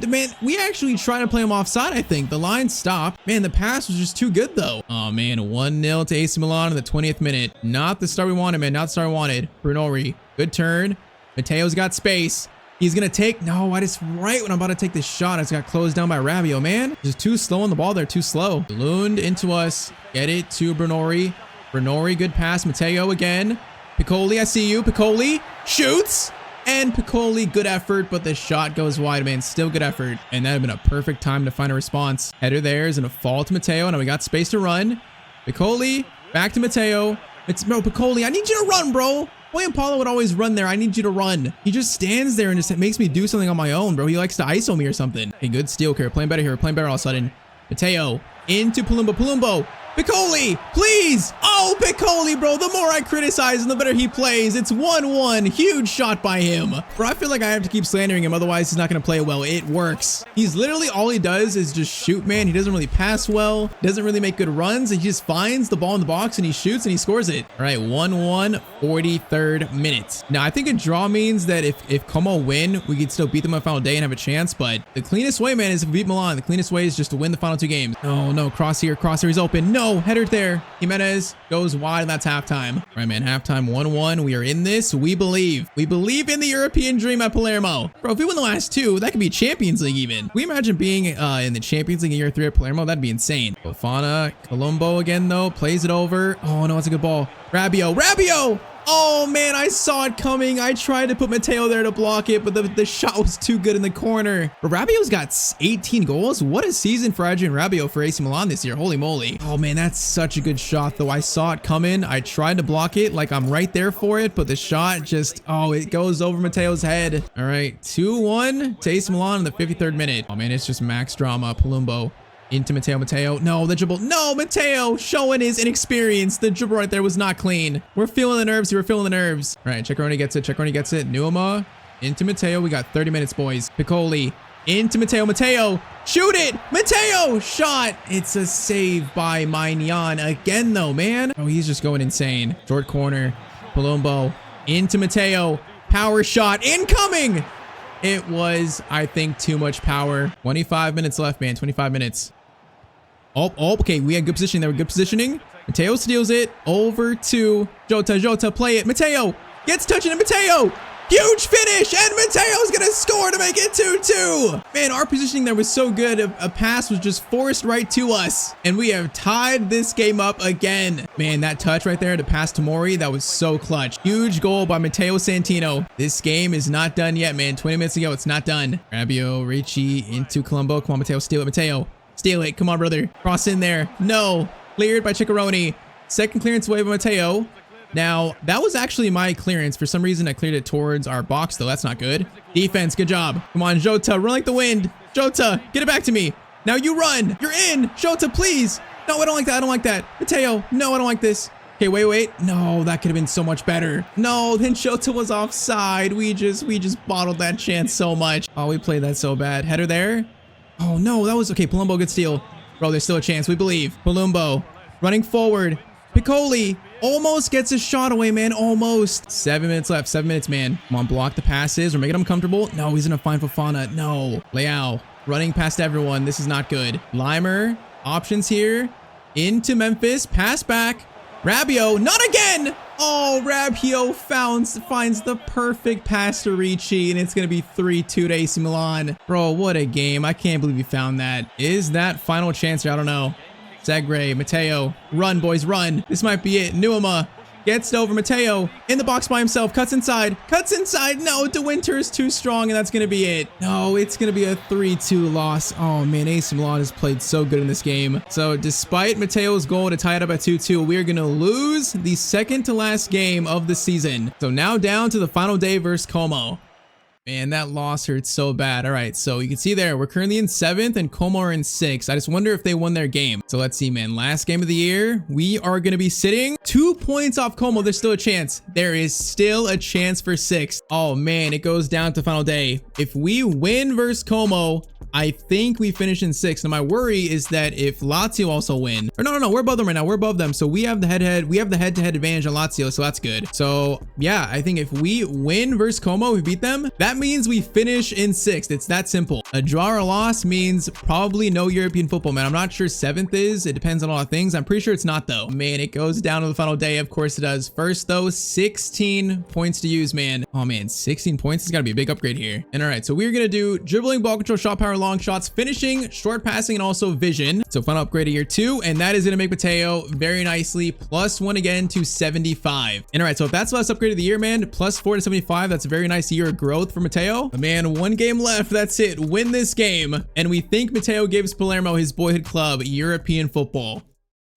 [SPEAKER 1] Man, we actually tried to play him offside, I think. The line stopped. Man, the pass was just too good, though. Oh, man, 1-0 to AC Milan in the 20th minute. Not the start we wanted, man. Not the start we wanted. Brunori, good turn. Matteo's got space. He's gonna take, no, I just right when I'm about to take this shot, I just got closed down by Rabiot, man. Just too slow on the ball there, too slow. Lund into us, get it to Brunori. Brunori, good pass, Matteo again. Piccoli, I see you, Piccoli shoots. And Piccoli, good effort, but the shot goes wide, man. Still good effort. And that would have been a perfect time to find a response. Header there is gonna fall to Matteo, now we got space to run. Piccoli, back to Matteo. Bro, Piccoli, I need you to run, bro. Point Paulo would always run there. I need you to run. He just stands there and just makes me do something on my own, bro. He likes to ISO me or something. Hey, good steal here. Playing better here. Playing better all of a sudden. Matteo into Palumbo. Piccoli, please. Oh, Piccoli, bro. The more I criticize him, the better he plays. It's 1-1. Huge shot by him. Bro, I feel like I have to keep slandering him. Otherwise, he's not going to play well. It works. He's literally, all he does is just shoot, man. He doesn't really pass well. Doesn't really make good runs. He just finds the ball in the box and he shoots and he scores it. All right, 1-1, 43rd minute. Now, I think a draw means that if Como win, we could still beat them on the final day and have a chance. But the cleanest way, man, is if we beat Milan. The cleanest way is just to win the final 2 games. No, cross here. He's open. No. Header there. Jimenez goes wide, and that's halftime. All right, man, halftime 1-1. We are in this. We believe. We believe in the European dream at Palermo. Bro, if we win the last 2, that could be Champions League even. Can we imagine being in the Champions League in year 3 at Palermo? That'd be insane. Fofana, Colombo again, though. Plays it over. Oh, no, it's a good ball. Rabiot! Oh, man, I saw it coming. I tried to put Matteo there to block it, but the shot was too good in the corner. But Rabiot's got 18 goals. What a season for Adrian Rabiot for AC Milan this year. Holy moly. Oh, man, that's such a good shot, though. I saw it coming. I tried to block it like I'm right there for it, but the shot just, oh, it goes over Matteo's head. All right, 2-1 to AC Milan in the 53rd minute. Oh, man, it's just max drama. Palumbo. Into Matteo. No, the dribble. No, Matteo showing his inexperience. The dribble right there was not clean. We're feeling the nerves. All right, Ceccaroni gets it. Nuama into Matteo. We got 30 minutes, boys. Piccoli into Matteo. Shoot it. Matteo shot. It's a save by Maignan again, though, man. Oh, he's just going insane. Short corner. Palumbo into Matteo. Power shot incoming. It was, I think, too much power. 25 minutes left, man. 25 minutes. Oh, okay. We had good positioning there. Good positioning. Matteo steals it over to Jota. Play it. Matteo gets touching it. Matteo. Huge finish. And Matteo's going to score to make it 2-2. Man, our positioning there was so good. A pass was just forced right to us. And we have tied this game up again. Man, that touch right there to pass to Mori, that was so clutch. Huge goal by Matteo Santino. This game is not done yet, man. 20 minutes ago, it's not done. Rabiot, Ricci into Colombo. Come on, Matteo. Steal it, Matteo. Steal it. Come on, brother. Cross in there. No. Cleared by Ceccaroni. Second clearance away by Matteo. Now, that was actually my clearance. For some reason, I cleared it towards our box, though. That's not good. Defense, good job. Come on, Jota, run like the wind. Jota, get it back to me. Now you run. You're in. Jota, please. No, I don't like that. I don't like that. Matteo, no, I don't like this. Okay, wait. No, that could have been so much better. No, then Jota was offside. We just bottled that chance so much. Oh, we played that so bad. Header there. Oh, no, that was okay. Palumbo, good steal. Bro, there's still a chance. We believe. Palumbo running forward. Piccoli almost gets a shot away, man. Almost. 7 minutes left. 7 minutes, man. Come on, block the passes. We're making him comfortable. No, he's gonna find Fofana. No. Leao running past everyone. This is not good. Limer. Options here. Into Memphis. Pass back. Rabiot. Not again. Oh, Rabiot finds the perfect pass to Ricci, and it's gonna be 3-2 to AC Milan. Bro, what a game. I can't believe he found that. Is that final chance here? I don't know. Segre, Matteo, run, boys, run. This might be it. Nuama gets it over. Matteo in the box by himself. Cuts inside. No, De Winter is too strong, and that's going to be it. No, it's going to be a 3-2 loss. Oh, man, AC Milan has played so good in this game. So despite Matteo's goal to tie it up at 2-2, we are going to lose the second to last game of the season. So now down to the final day versus Como. Man, that loss hurts so bad. All right, so you can see there, we're currently in 7th and Como are in 6th. I just wonder if they won their game. So let's see, man. Last game of the year, we are going to be sitting 2 points off Como. There's still a chance. There is still a chance for 6th. Oh, man, it goes down to final day. If we win versus Como, I think we finish in 6th. Now, my worry is that if Lazio also win, or no, we're above them right now. We're above them. So we have the head-to-head advantage on Lazio. So that's good. So yeah, I think if we win versus Como, we beat them. That means we finish in 6th. It's that simple. A draw or a loss means probably no European football, man. I'm not sure 7th is. It depends on a lot of things. I'm pretty sure it's not though. Man, it goes down to the final day. Of course it does. First though, 16 points to use, man. Oh man, 16 points has got to be a big upgrade here. And all right, so we're going to do dribbling, ball control, shot power, long shots, finishing, short passing, and also vision. So final upgrade of year 2, and that is going to make Matteo very nicely +1 again to 75. And all right, so if that's the last upgrade of the year, man, +4 to 75, that's a very nice year of growth for Matteo. But man, 1 game left. That's it. Win this game, and we think Matteo gives Palermo, his boyhood club, European football.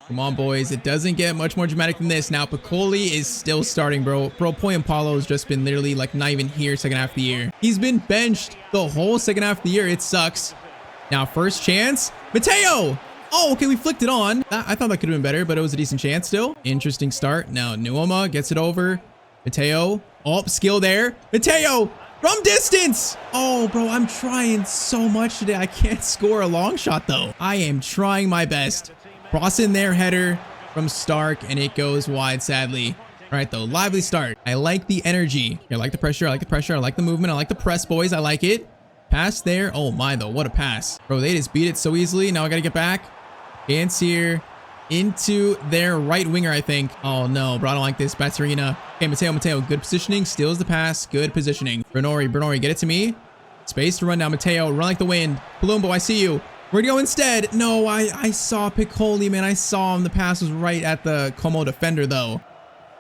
[SPEAKER 1] Come on, boys. It doesn't get much more dramatic than this. Now, Piccoli is still starting, bro. Paulo has just been literally like not even here second half of the year. He's been benched the whole second half of the year. It sucks. Now, first chance. Matteo! Oh, okay, we flicked it on. I thought that could have been better, but it was a decent chance still. Interesting start. Now, Nuama gets it over. Matteo. Oh, skill there. Matteo! From distance! Oh, bro, I'm trying so much today. I can't score a long shot, though. I am trying my best. Cross in there, header from Stark, and it goes wide, sadly. All right, though, lively start. I like the energy. I like the pressure. I like the pressure. I like the movement. I like the press, boys. I like it. Pass there. Oh, my, though. What a pass. Bro, they just beat it so easily. Now I got to get back. Dance here into their right winger, I think. Oh, no, bro, I don't like this. Batarina. Okay, Matteo. Good positioning. Steals the pass. Good positioning. Bernori, get it to me. Space to run now. Matteo, run like the wind. Palumbo, I see you. Where'd he go instead? No, I saw Piccoli, man. I saw him. The pass was right at the Como defender, though.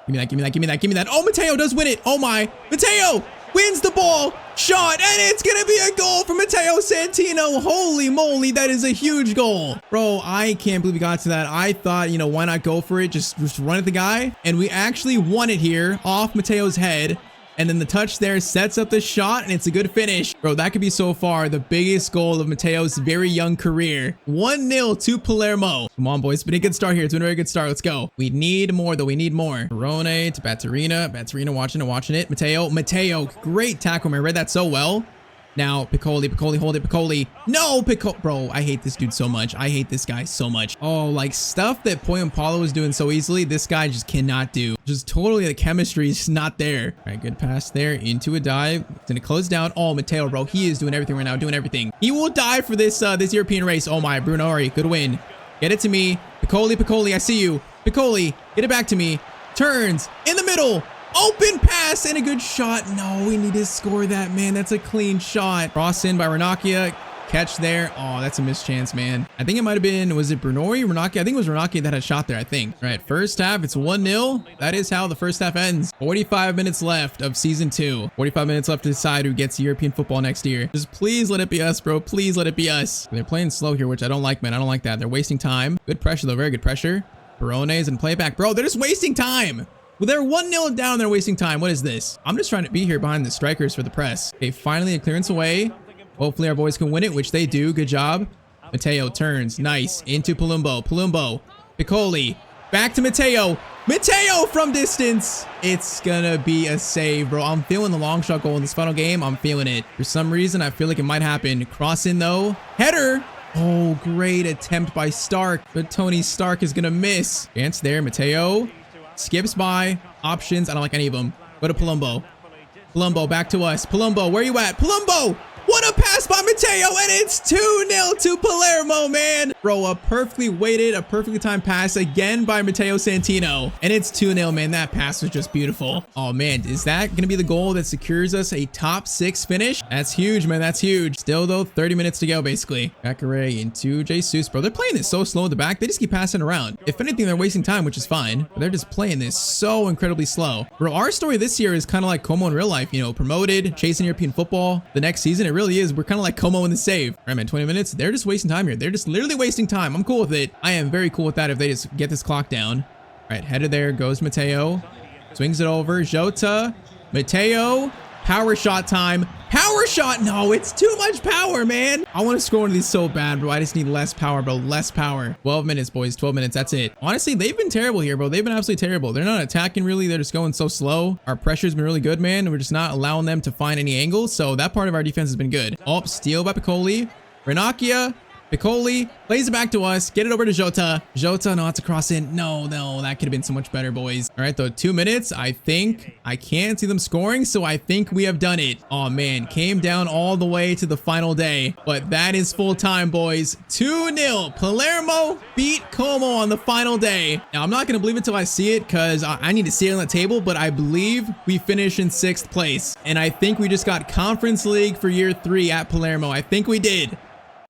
[SPEAKER 1] Give me that. Oh, Matteo does win it. Oh, my. Matteo wins the ball. Shot. And it's going to be a goal for Matteo Santino. Holy moly. That is a huge goal. Bro, I can't believe we got to that. I thought, why not go for it? Just run at the guy. And we actually won it here off Matteo's head. And then the touch there sets up the shot, and it's a good finish. Bro, that could be so far the biggest goal of Matteo's very young career. 1-0 to Palermo. Come on, boys. It's been a good start here. It's been a very good start. Let's go. We need more, though. We need more. Verone to Batarina. Batarina watching it. Matteo. Great tackle, man. Read that so well. Now, Piccoli, hold it, Piccoli. No, Piccoli. Bro, I hate this dude so much. I hate this guy so much. Oh, like stuff that Paulo was doing so easily, this guy just cannot do. Just totally, the chemistry is just not there. All right, good pass there into a dive. It's gonna close down. Oh, Matteo, bro, he is doing everything right now, doing everything. He will die for this this European race. Oh my, Brunori, good win. Get it to me. Piccoli, I see you. Piccoli, get it back to me. Turns in the middle. Open pass and a good shot. No, we need to score that, man. That's a clean shot. Cross in by Ranocchia. Catch there. Oh, that's a missed chance, man. I think it might have been, was it Brunori? Ranocchia? I think it was Ranocchia that had shot there, I think. All right, first half, it's 1-0. That is how the first half ends. 45 minutes left of season 2. 45 minutes left to decide who gets European football next year. Just please let it be us, bro. Please let it be us. They're playing slow here, which I don't like, man. I don't like that. They're wasting time. Good pressure, though. Very good pressure. Barones and play back. Bro, they're just wasting time. Well, they're 1-0 down. They're wasting time. What is this? I'm just trying to be here behind the strikers for the press. Okay, finally a clearance away. Hopefully our boys can win it, which they do. Good job. Matteo turns. Nice. Into Palumbo. Palumbo. Piccoli. Back to Matteo. Matteo from distance. It's gonna be a save, bro. I'm feeling the long shot goal in this final game. I'm feeling it. For some reason, I feel like it might happen. Cross in, though. Header. Oh, great attempt by Stark. But Tony Stark is gonna miss. Chance there. Matteo. Skips by. Options. I don't like any of them. Go to Palumbo. Palumbo, back to us. Palumbo, where you at? Palumbo! What a pass by Matteo, and it's 2-0 to Palermo, man. Bro, a perfectly weighted, a perfectly timed pass again by Matteo Santino. And it's 2-0, man. That pass was just beautiful. Oh, man, is that going to be the goal that secures us a top 6 finish? That's huge, man. That's huge. Still, though, 30 minutes to go, basically. Jacare into Jesus, bro. They're playing this so slow in the back. They just keep passing around. If anything, they're wasting time, which is fine. But they're just playing this so incredibly slow. Bro, our story this year is kind of like Como in real life. You know, promoted, chasing European football. The next season, it really is. We're kind of like Como in the save. All right, man, 20 minutes. They're just wasting time here. They're just literally wasting time. I'm cool with it. I am very cool with that if they just get this clock down. All right, headed there goes Matteo. Swings it over. Jota. Matteo. Power shot time. Power shot. No, it's too much power, man. I want to score one of these so bad, bro. I just need less power, bro. Less power. 12 minutes, boys. 12 minutes. That's it. Honestly, they've been terrible here, bro. They've been absolutely terrible. They're not attacking really. They're just going so slow. Our pressure's been really good, man. We're just not allowing them to find any angles. So that part of our defense has been good. Oh, steal by Piccoli. Ranocchia. Piccoli plays it back to us. Get it over to Jota. Jota, no, it's a cross in. No, that could have been so much better, boys. All right, though, 2 minutes. I think I can't see them scoring, so I think we have done it. Oh, man, came down all the way to the final day, but that is full time, boys. 2-0. Palermo beat Como on the final day. Now, I'm not going to believe it till I see it because I need to see it on the table, but I believe we finished in 6th place, and I think we just got Conference League for year 3 at Palermo. I think we did.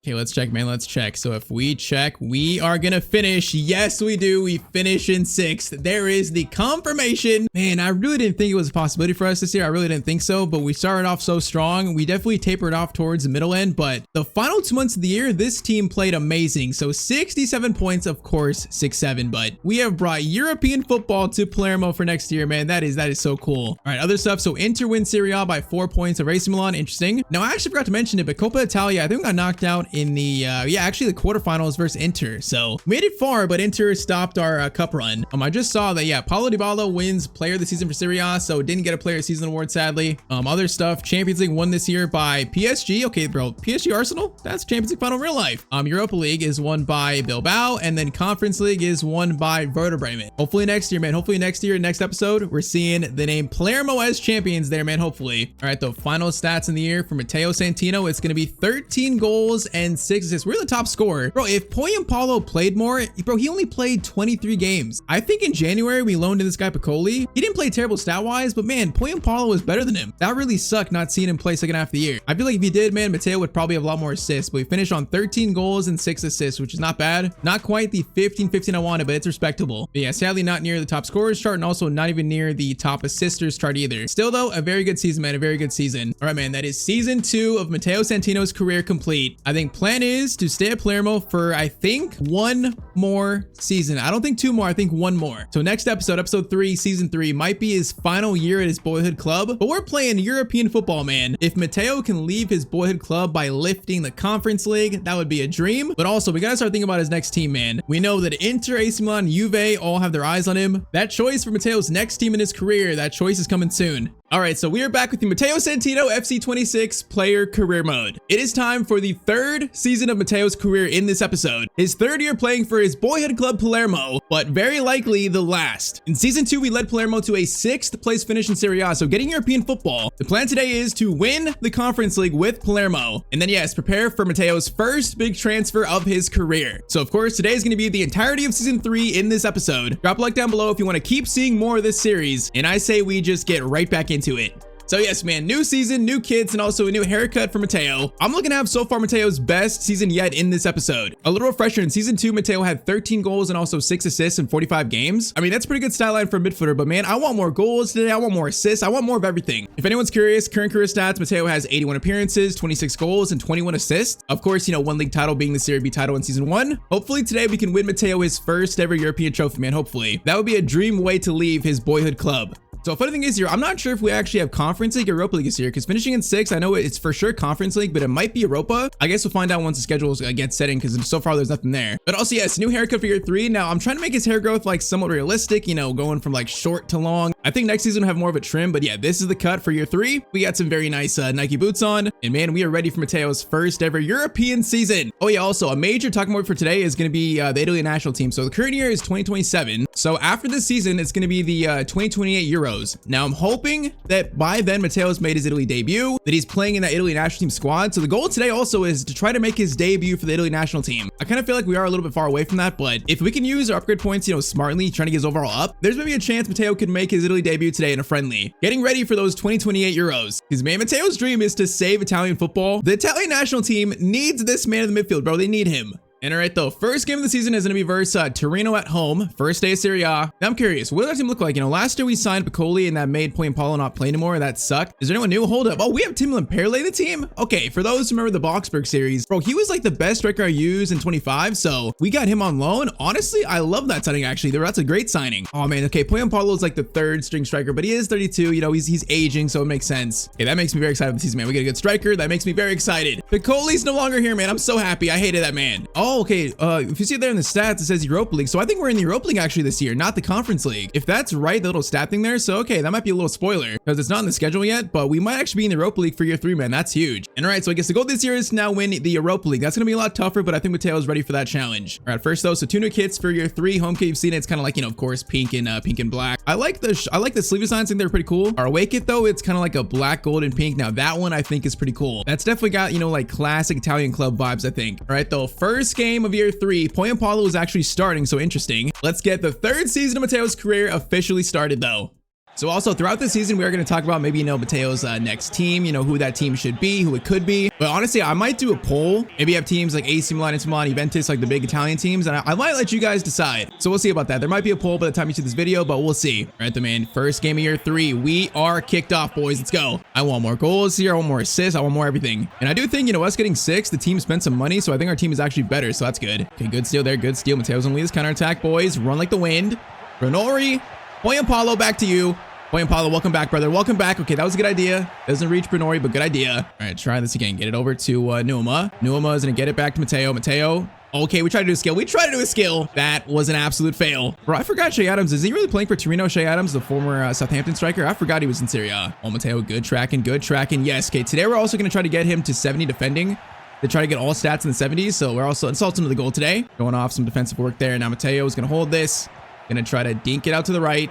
[SPEAKER 1] Okay, let's check, man. Let's check. So if we check, we are going to finish. Yes, we do. We finish in 6th. There is the confirmation. Man, I really didn't think it was a possibility for us this year. I really didn't think so, but we started off so strong. We definitely tapered off towards the middle end, but the final 2 months of the year, this team played amazing. So 67 points, of course, 6-7, but we have brought European football to Palermo for next year, man. That is so cool. All right, other stuff. So Inter wins Serie A by 4 points of AC Milan. Interesting. Now, I actually forgot to mention it, but Coppa Italia, I think we got knocked out in the actually the quarterfinals versus Inter. So made it far, but Inter stopped our cup run. I just saw that Paulo Dybala wins player of the season for Serie A, so didn't get a player of the season award, sadly. Other stuff, Champions League won this year by PSG. Okay, bro, PSG Arsenal, that's Champions League final in real life. Europa League is won by Bilbao, and then Conference League is won by Werder Bremen. Hopefully next year, man. Hopefully next year, next episode, we're seeing the name Palermo as champions there, man. Hopefully. All right, the final stats in the year for Matteo Santino, it's going to be 13 goals and 6 assists. We're the top scorer. Bro, if Paulo played more, bro, he only played 23 games. I think in January, we loaned in this guy Piccoli. He didn't play terrible stat-wise, but man, Paulo was better than him. That really sucked not seeing him play second half of the year. I feel like if he did, man, Matteo would probably have a lot more assists, but we finished on 13 goals and 6 assists, which is not bad. Not quite the 15 I wanted, but it's respectable. But yeah, sadly not near the top scorers chart and also not even near the top assisters chart either. Still though, a very good season, man, a very good season. All right, man, that is season 2 of Matteo Santino's career complete. I think plan is to stay at Palermo for, I think, 1 more season. I don't think 2 more, I think 1 more. So next episode 3, season 3, might be his final year at his boyhood club, but we're playing European football, man. If Matteo can leave his boyhood club by lifting the Conference League, that would be a dream. But also, we gotta start thinking about his next team, man. We know that Inter, AC Milan, Juve all have their eyes on him. That choice for Matteo's next team in his career, that choice is coming soon. All right, so we are back with the Matteo Santino FC 26 player career mode. It is time for the 3rd season of Matteo's career in this episode. His 3rd year playing for his boyhood club Palermo, but very likely the last. In season 2, we led Palermo to a 6th place finish in Serie A, so getting European football. The plan today is to win the Conference League with Palermo, and then yes, prepare for Matteo's first big transfer of his career. So of course, today is going to be the entirety of season 3 in this episode. Drop a like down below if you want to keep seeing more of this series, and I say we just get right back into it. So yes, man, new season, new kids, and also a new haircut for Matteo. I'm looking to have so far Matteo's best season yet in this episode. A little refresher, in season 2, Matteo had 13 goals and also 6 assists in 45 games. I mean, that's a pretty good stat line for a midfielder, but man, I want more goals today. I want more assists. I want more of everything. If anyone's curious, current career stats, Matteo has 81 appearances, 26 goals, and 21 assists. Of course, you know, one league title being the Serie B title in season 1. Hopefully today we can win Matteo his first ever European trophy, man, hopefully. That would be a dream way to leave his boyhood club. So funny thing is here, I'm not sure if we actually have Conference League or Europa League this year, because finishing in 6th, I know it's for sure Conference League, but it might be Europa. I guess we'll find out once the schedule gets set in, because so far there's nothing there. But also, yes, new haircut for year 3. Now, I'm trying to make his hair growth like somewhat realistic, you know, going from like short to long. I think next season we'll have more of a trim, but yeah, this is the cut for year 3. We got some very nice Nike boots on, and man, we are ready for Matteo's first ever European season. Oh yeah, also a major talking point for today is going to be the Italy national team. So the current year is 2027. So after this season, it's going to be the 2028 Euros. Now, I'm hoping that by then Matteo's made his Italy debut, that he's playing in that Italy national team squad. So the goal today also is to try to make his debut for the Italy national team. I kind of feel like we are a little bit far away from that, but if we can use our upgrade points, you know, smartly, trying to get his overall up, there's maybe a chance Matteo could make his Italy debut today in a friendly. Getting ready for those 2028 Euros. Because man, Matteo's dream is to save Italian football. The Italian national team needs this man in the midfield, bro. They need him. And all right, though, first game of the season is going to be versus Torino at home. First day of Serie A. Now, I'm curious, what does our team look like? You know, last year we signed Piccoli and that made Paulo not play anymore. That sucked. Is there anyone new? Hold up. Oh, we have Tim Lamperle in the team? Okay, for those who remember the Boxberg series, bro, he was like the best striker I used in 25, so we got him on loan. Honestly, I love that signing, actually. That's a great signing. Oh, man, okay, Paulo is like the 3rd string striker, but he is 32. You know, he's aging, so it makes sense. Okay, that makes me very excited for the season, man. We get a good striker. That makes me very excited. Piccoli's no longer here, man. I'm so happy. I hated that man. Oh, okay, if you see it there in the stats, it says Europa League. So I think we're in the Europa League actually this year, not the Conference League. If that's right, the little stat thing there. So, okay, that might be a little spoiler because it's not in the schedule yet, but we might actually be in the Europa League for year 3, man. That's huge. And all right, so I guess the goal this year is to now win the Europa League. That's going to be a lot tougher, but I think Matteo is ready for that challenge. All right, first though, so 2 new kits for year 3. Home kit, you've seen it. It's kind of like, you know, of course, pink and black. I like the sleeve designs. I think they're pretty cool. Our away kit though, it's kind of like a black, gold, and pink. Now that one I think is pretty cool. That's definitely got, you know, like classic Italian club vibes, I think. All right, though, first game of year 3. Paulo is actually starting, so interesting. Let's get the 3rd season of Matteo's career officially started though. So also throughout the season, we are going to talk about maybe, you know, Matteo's next team, you know, who that team should be, who it could be. But honestly, I might do a poll. Maybe have teams like AC Milan, Inter Milan, Juventus, like the big Italian teams, and I might let you guys decide. So we'll see about that. There might be a poll by the time you see this video, but we'll see. All right, the man, first game of year 3. We are kicked off, boys. Let's go. I want more goals here. I want more assists. I want more everything. And I do think, you know, us getting 6, the team spent some money, so I think our team is actually better, so that's good. Okay, good steal there. Good steal. Matteo's gonna lead this counterattack, boys. Run like the wind. Ranori. Paulo, back to you. Paulo, welcome back, brother. Welcome back. Okay, that was a good idea. Doesn't reach Bernori, but good idea. All right, try this again. Get it over to Numa. Numa is going to get it back to Matteo. Matteo. Okay, we tried to do a skill. We tried to do a skill. That was an absolute fail. Bro, I forgot Shea Adams. Is he really playing for Torino? Shea Adams, the former Southampton striker? I forgot he was in Serie A. Oh, Matteo, good tracking, good tracking. Yes, okay, today we're also going to try to get him to 70 defending. To try to get all stats in the 70s. So we're also insulting to the goal today. Going off some defensive work there. Now Matteo is going to hold this. Going to try to dink it out to the right.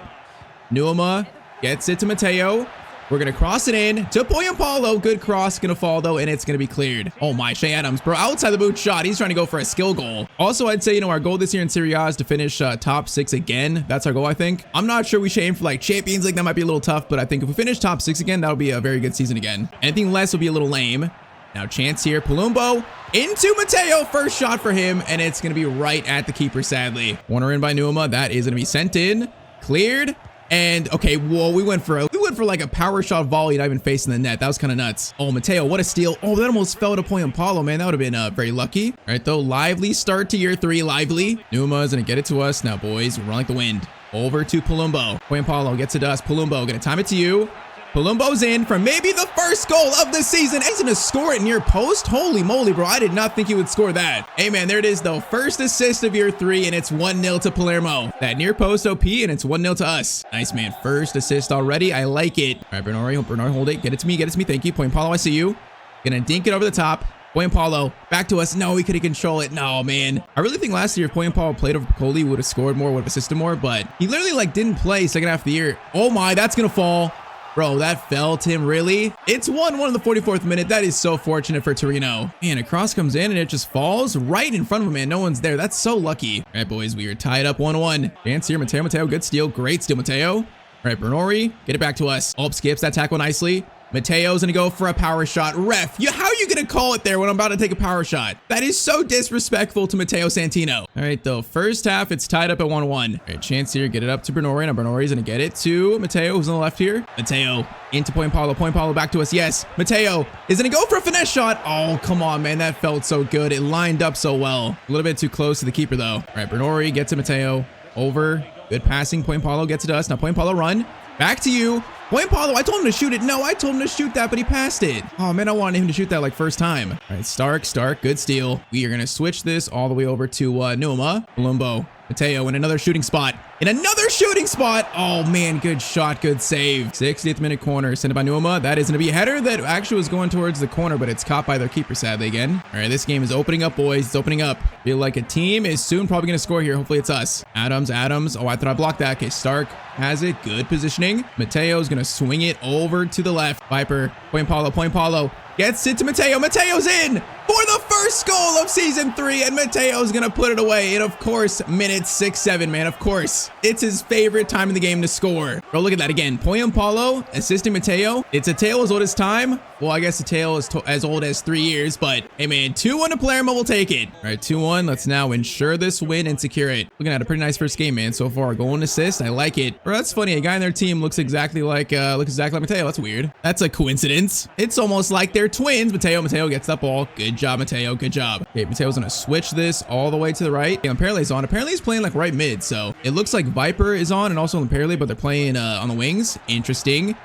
[SPEAKER 1] Numa gets it to Matteo. We're going to cross it in to Paulo. Good cross. Going to fall, though, and it's going to be cleared. Oh, my. Shea Adams, bro. Outside the boot shot. He's trying to go for a skill goal. Also, I'd say, you know, our goal this year in Serie A is to finish top 6 again. That's our goal, I think. I'm not sure we should aim for, like, Champions League. That might be a little tough, but I think if we finish top 6 again, that'll be a very good season again. Anything less will be a little lame. Now, chance here. Palumbo into Matteo. First shot for him, and it's going to be right at the keeper, sadly. Corner in by Numa. That is going to be sent in. Cleared. And okay, whoa, we went for like a power shot volley, not even facing the net. That was kind of nuts. Oh, Matteo, what a steal. Oh, that almost fell to Paulo, man. That would have been very lucky. All right, though, lively start to year 3, lively. Numa is gonna get it to us now, boys. Run like the wind. Over to Palumbo. Paulo gets it to us. Palumbo gonna time it to you. Palumbo's in for maybe the first goal of the season. He's gonna score it near post. Holy moly, bro. I did not think he would score that. Hey, man, there it is, though. First assist of year 3, and it's 1-0 to Palermo. That near post OP, and it's 1-0 to us. Nice, man. First assist already. I like it. All right, Bernori, hold it. Get it to me. Get it to me. Thank you. Paulo, I see you. Gonna dink it over the top. Paulo, back to us. No, he couldn't control it. No, man. I really think last year if Paulo played over Piccoli, he would have scored more, would have assisted more, but he literally, like, didn't play second half of the year. Oh, my. That's gonna fall. Bro, that fell, Tim, really? It's 1-1 in the 44th minute. That is so fortunate for Torino. Man, a cross comes in and it just falls right in front of him, man. No one's there. That's so lucky. All right, boys, we are tied up 1-1. Chance here, Matteo, good steal. Great steal, Matteo. All right, Bernori, get it back to us. Oh, skips that tackle nicely. Mateo's gonna go for a power shot. Ref, how are you gonna call it there when I'm about to take a power shot? That is so disrespectful to Matteo Santino. All right, though, first half, it's tied up at 1-1. All right, chance here, get it up to Bernori. Now Bernori's gonna get it to Matteo, who's on the left here. Matteo into Point Paulo back to us. Yes, Matteo is gonna go for a finesse shot. Oh, come on, man, that felt so good. It lined up so well. A little bit too close to the keeper, though. All right, Bernori gets to Matteo. Over. Good passing. Point Paulo gets it to us. Now Point Paulo run. Back to you. Point Paulo, I told him to shoot it. No, I told him to shoot that, but he passed it. Oh, man, I wanted him to shoot that like first time. All right, Stark, good steal. We are going to switch this all the way over to Numa. Palumbo, Matteo in another shooting spot. Oh, man, good shot, good save. 60th minute corner, sent it by Numa. That is going to be a header that actually was going towards the corner, but it's caught by their keeper, sadly, again. All right, this game is opening up, boys. It's opening up. Feel like a team is soon probably going to score here. Hopefully it's us. Adams. Oh, I thought I blocked that. Okay, Stark has it. Good positioning. Matteo's going to swing it over to the left. Viper, Point Paulo gets it to Matteo. Matteo's in for the first goal of season 3, and Matteo's going to put it away. And of course, minute 6-7, man. Of course, it's his favorite time in the game to score. Bro, look at that again. Point Paulo assisting Matteo. It's a tale as old as time. Well, I guess a tale is as old as 3 years, but hey, man, 2-1 to Palermo will take it. All right, 2-1. Let's now ensure this win and secure it. Looking at a pretty nice first game, man. So far, goal and assist. I like it. Bro, that's funny. A guy in their team looks exactly like Matteo. That's weird. That's a coincidence. It's almost like they're twins. Matteo gets that ball. Good job, Matteo. Good job. Okay, Matteo's gonna switch this all the way to the right. Okay, Lamperle's on. Apparently he's playing like right mid, so it looks like Viper is on and also Lamperle, but they're playing on the wings. Interesting.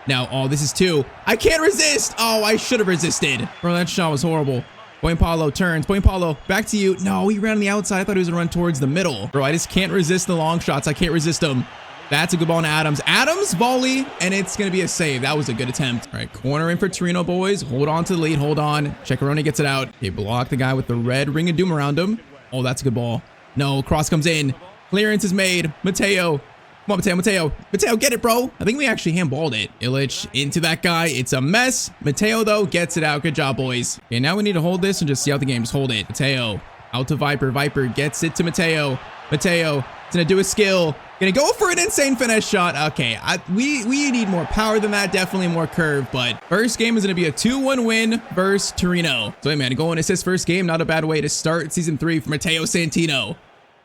[SPEAKER 1] Now, oh, this is 2. I can't resist. Oh, I should have resisted. Bro, that shot was horrible. Point Paulo turns. Point Paulo, back to you. No, he ran on the outside. I thought he was gonna run towards the middle. Bro, I just can't resist the long shots. I can't resist them. That's a good ball on Adams. Adams, volley, and it's going to be a save. That was a good attempt. All right, corner in for Torino, boys. Hold on to the lead. Hold on. Ceccaroni gets it out. They block the guy with the red ring of doom around him. Oh, that's a good ball. No, cross comes in. Clearance is made. Matteo. Come on, Matteo. Matteo, get it, bro. I think we actually handballed it. Illich into that guy. It's a mess. Matteo, though, gets it out. Good job, boys. Okay, now we need to hold this and just see how the game. Just hold it. Matteo out to Viper. Viper gets it to Matteo. Matteo is going to do a skill. Gonna go for an insane finesse shot. Okay, we need more power than that. Definitely more curve, but first game is gonna be a 2-1 win versus Torino. So hey, man, go and assist first game. Not a bad way to start season 3 for Matteo Santino.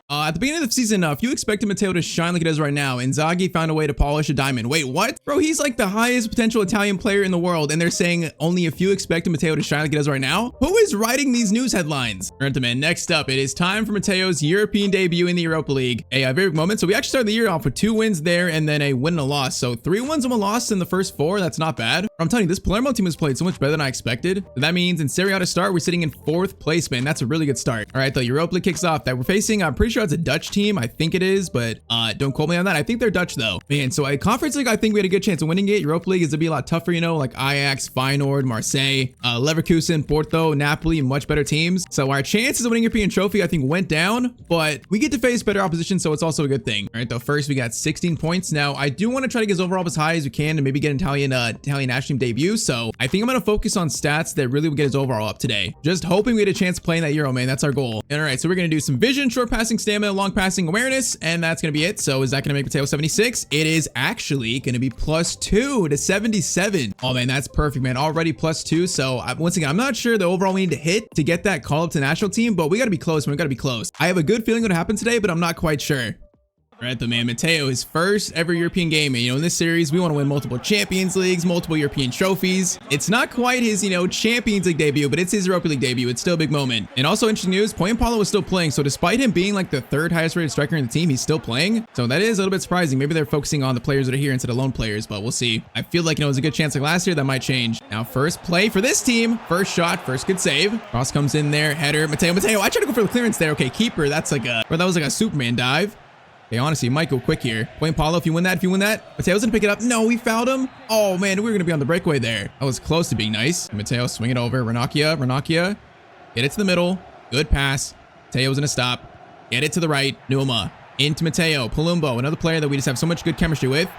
[SPEAKER 1] At the beginning of the season, if you expected Matteo to shine like it does right now, Inzaghi found a way to polish a diamond. Wait, what? Bro, he's like the highest potential Italian player in the world, and they're saying only a few expected Matteo to shine like he does right now? Who is writing these news headlines? All right, man, next up, it is time for Matteo's European debut in the Europa League. A very big moment. So we actually started the year off with 2 wins there, and then a win and a loss. So 3 wins and 1 loss in the first 4. That's not bad. I'm telling you, this Palermo team has played so much better than I expected. So that means in Serie A to start, we're sitting in 4th place, man. That's a really good start. All right, the Europa League kicks off. That we're facing, I'm pretty sure it's a Dutch team. I think it is, but don't quote me on that. I think they're Dutch though. Man, so a Conference League, I think we had a good chance of winning it. Europa League is to be a lot tougher, you know, like Ajax, Feyenoord, Marseille, Leverkusen, Porto, Napoli, much better teams. So our chances of winning European trophy, I think, went down, but we get to face better opposition, so it's also a good thing. All right, though, first we got 16 points. Now, I do want to try to get his overall as high as we can and maybe get an Italian national team debut. So I think I'm going to focus on stats that really will get his overall up today. Just hoping we get a chance playing that Euro, man. That's our goal. And all right, so we're going to do some vision, short passing, stamina, long passing, awareness, and that's going to be it. So is that going to make Matteo 76? It is actually going to be +2 to 77. Oh man, that's perfect, man. Already +2. So once again, I'm not sure the overall we need to hit to get that call up to national team, but we got to be close, man. We got to be close. I have a good feeling what'll happen today, but I'm not quite sure. All right, the man, Matteo, his first ever European game. And, you know, in this series, we want to win multiple Champions Leagues, multiple European trophies. It's not quite his, you know, Champions League debut, but it's his Europa League debut. It's still a big moment. And also interesting news, Point Paulo is still playing. So despite him being like the 3rd highest rated striker in the team, he's still playing. So that is a little bit surprising. Maybe they're focusing on the players that are here instead of lone players, but we'll see. I feel like, you know, there's a good chance like last year that might change. Now, first play for this team. First shot, first good save. Cross comes in there. Header. Matteo. I tried to go for the clearance there. Okay, keeper. That's like a, bro, that was like a Superman dive. Okay, honestly, might go quick here. Point Paulo, if you win that. Matteo's gonna pick it up. No, we fouled him. Oh man, we were gonna be on the breakaway there. That was close to being nice. Matteo, swing it over. Ranocchia. Get it to the middle. Good pass. Matteo's gonna stop. Get it to the right. Numa. Into Matteo. Palumbo, another player that we just have so much good chemistry with.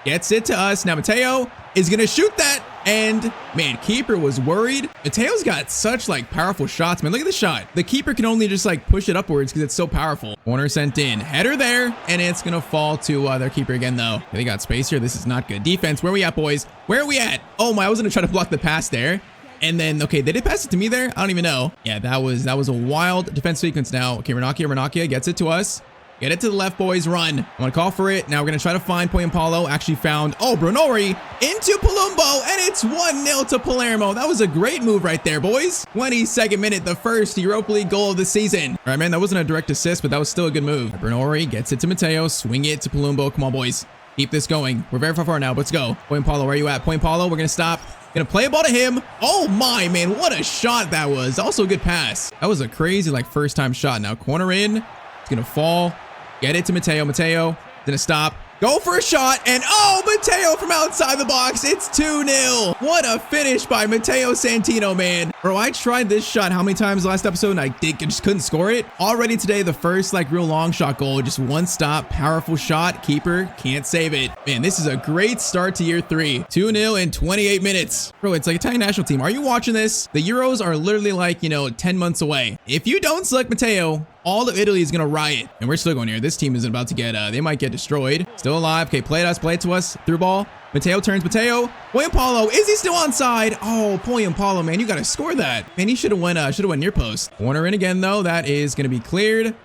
[SPEAKER 1] Gets it to us. Now Matteo is gonna shoot that. And man, keeper was worried. Mateo's got such like powerful shots, man. Look at the shot. The keeper can only just like push it upwards because it's so powerful. Corner sent in, header there, and it's gonna fall to their keeper again though. They got space here. This is not good. Defense, where are we at, boys? Where are we at? Oh my, I was gonna try to block the pass there. And then, okay, they did pass it to me there. I don't even know. Yeah, that was a wild defense sequence now. Okay, Ranocchia gets it to us. Get it to the left, boys. Run. I'm going to call for it. Now we're going to try to find Paulo. Actually found, Brunori into Palumbo, and it's 1-0 to Palermo. That was a great move right there, boys. 22nd minute, the first Europa League goal of the season. All right, man, that wasn't a direct assist, but that was still a good move. Brunori gets it to Matteo. Swing it to Palumbo. Come on, boys. Keep this going. We're very far now. Let's go. Paulo, where are you at? Paulo, we're going to stop. Gonna play a ball to him. Oh my, man, what a shot that was. Also a good pass. That was a crazy like first time shot. Now corner in. It's gonna fall. Get it to Matteo. Matteo gonna stop. Go for a shot, and Matteo from outside the box. It's 2-0. What a finish by Matteo Santino, man. Bro, I tried this shot how many times last episode, and I just couldn't score it. Already today, the first like real long shot goal. Just one stop, powerful shot. Keeper can't save it. Man, this is a great start to year 3. 2-0 in 28 minutes. Bro, it's like Italian national team. Are you watching this? The Euros are literally like, 10 months away. If you don't select Matteo, all of Italy is gonna riot. And we're still going here. This team isn't about to get, they might get destroyed. Still alive. Okay, play it to us. Through ball. Matteo turns. Matteo. Paulo. Is he still onside? Oh, Paulo, man, you gotta score that. Man, he should have went near post. Corner in again, though. That is gonna be cleared.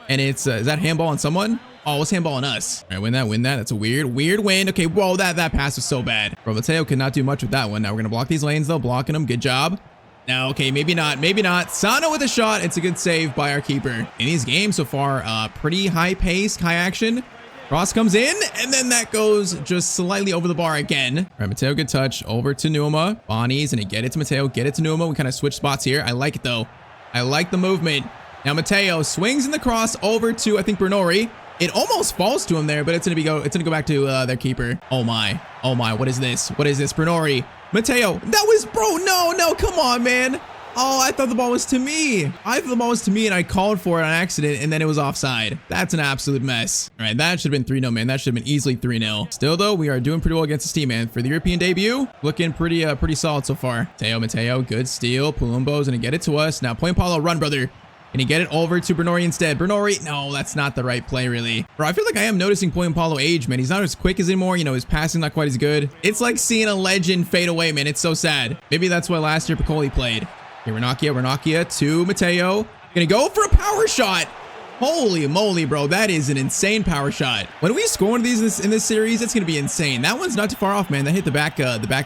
[SPEAKER 1] And it's, is that handball on someone? Oh, it's handball on us. All right, win that. That's a weird win. Okay, whoa, that pass was so bad. Bro, Matteo could not do much with that one. Now we're gonna block these lanes, though. Blocking them. Good job. Now, okay, maybe not. Sano with a shot. It's a good save by our keeper. In these games so far, pretty high pace, high action. Cross comes in, and then that goes just slightly over the bar again. All right, Matteo, good touch. Over to Numa. Bonnie's gonna get it to Matteo. Get it to Numa. We kind of switch spots here. I like it, though. I like the movement. Now, Matteo swings in the cross over to, I think, Brunori. It almost falls to him there, but it's gonna go back to their keeper. Oh my, what is this? Brunori. Matteo, that was, bro, no, come on, man. Oh, I thought the ball was to me. And I called for it on accident, and then it was offside. That's an absolute mess. All right, that should have been 3-0, man. That should have been easily 3-0. Still, though, we are doing pretty well against this team, man. For the European debut, looking pretty solid so far. Matteo, good steal. Palumbo's gonna get it to us. Now, Paulo, run, brother. Can he get it over to Brunori instead? Brunori, no, that's not the right play, really. Bro, I feel like I am noticing Paulo age, man. He's not as quick as anymore. His passing not quite as good. It's like seeing a legend fade away, man. It's so sad. Maybe that's why last year Piccoli played. Okay, Ranocchia to Matteo. Gonna go for a power shot. Holy moly, bro. That is an insane power shot. When we score one of these in this series, it's going to be insane. That one's not too far off, man. That hit the back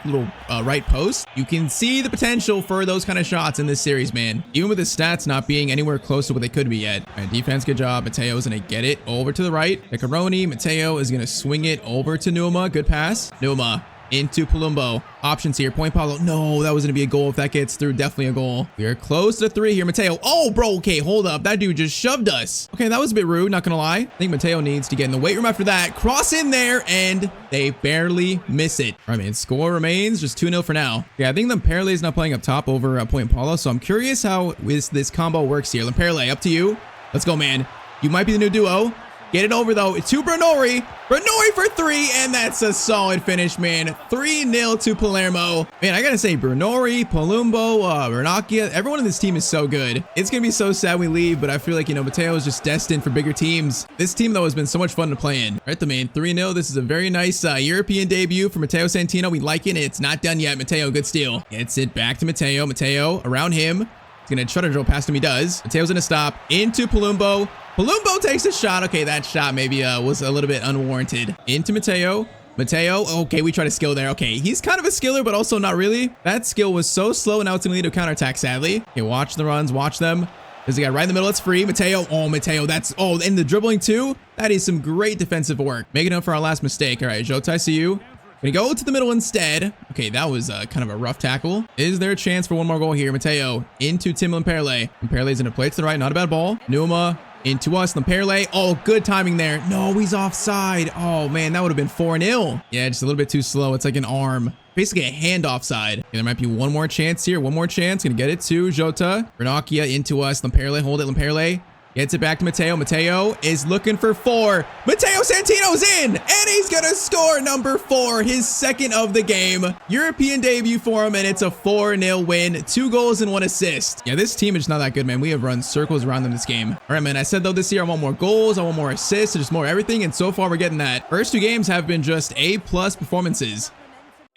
[SPEAKER 1] little right post. You can see the potential for those kind of shots in this series, man. Even with the stats not being anywhere close to what they could be yet. All right, defense, good job. Mateo's going to get it over to the right. Piccaroni. Matteo is going to swing it over to Numa. Good pass. Numa into Palumbo. Options here. Paulo. No, that was going to be a goal. If that gets through, definitely a goal. We are close to 3 here. Matteo. Oh, bro. Okay, hold up. That dude just shoved us. Okay, that was a bit rude. Not going to lie. I think Matteo needs to get in the weight room after that. Cross in there, and they barely miss it. All right, man. Score remains just 2-0 for now. Yeah, I think Lamperle is now playing up top over Paulo, so I'm curious how this combo works here. Lamperle, up to you. Let's go, man. You might be the new duo. Get it over, though, to Brunori. Brunori for 3, and that's a solid finish, man. 3-0 to Palermo. Man, I gotta say, Brunori, Palumbo, Ranocchia, everyone in this team is so good. It's gonna be so sad we leave, but I feel like, Matteo is just destined for bigger teams. This team, though, has been so much fun to play in. All right, the man, 3-0. This is a very nice European debut for Matteo Santino. We like it. It's not done yet. Matteo, good steal. Gets it back to Matteo. Matteo, around him. He's gonna try to drill past him. He does. Mateo's gonna stop into Palumbo. Palumbo takes a shot. Okay, that shot maybe was a little bit unwarranted. Into Matteo. Okay, we try to skill there. Okay, he's kind of a skiller, but also not really. That skill was so slow, and now it's going to lead to a counterattack, sadly. Okay, watch the runs. Watch them. There's a guy right in the middle. It's free. Matteo. Oh, Matteo. And the dribbling, too. That is some great defensive work. Making up for our last mistake. All right, Jota, I see you. Gonna go to the middle instead. Okay, that was kind of a rough tackle. Is there a chance for one more goal here? Matteo into Tim Lamperle. Lamperle's gonna play to the right. Not a bad ball. Numa into us. Lamperle. Oh, good timing there. No, he's offside. Oh, man, that would have been 4-0. Yeah, just a little bit too slow. It's like an arm. Basically a hand offside. Okay, there might be one more chance here. One more chance. Gonna get it to Jota. Ranocchia into us. Lamperle. Hold it, Lamperle. Gets it back to Matteo. Matteo is looking for 4. Matteo Santino's in, and he's gonna score number 4, his second of the game. European debut for him, and it's a 4-0 win. 2 goals and 1 assist. Yeah, this team is just not that good, man. We have run circles around them this game. All right, man. I said though this year I want more goals, I want more assists, just more everything, and so far we're getting that. First 2 games have been just A+ performances.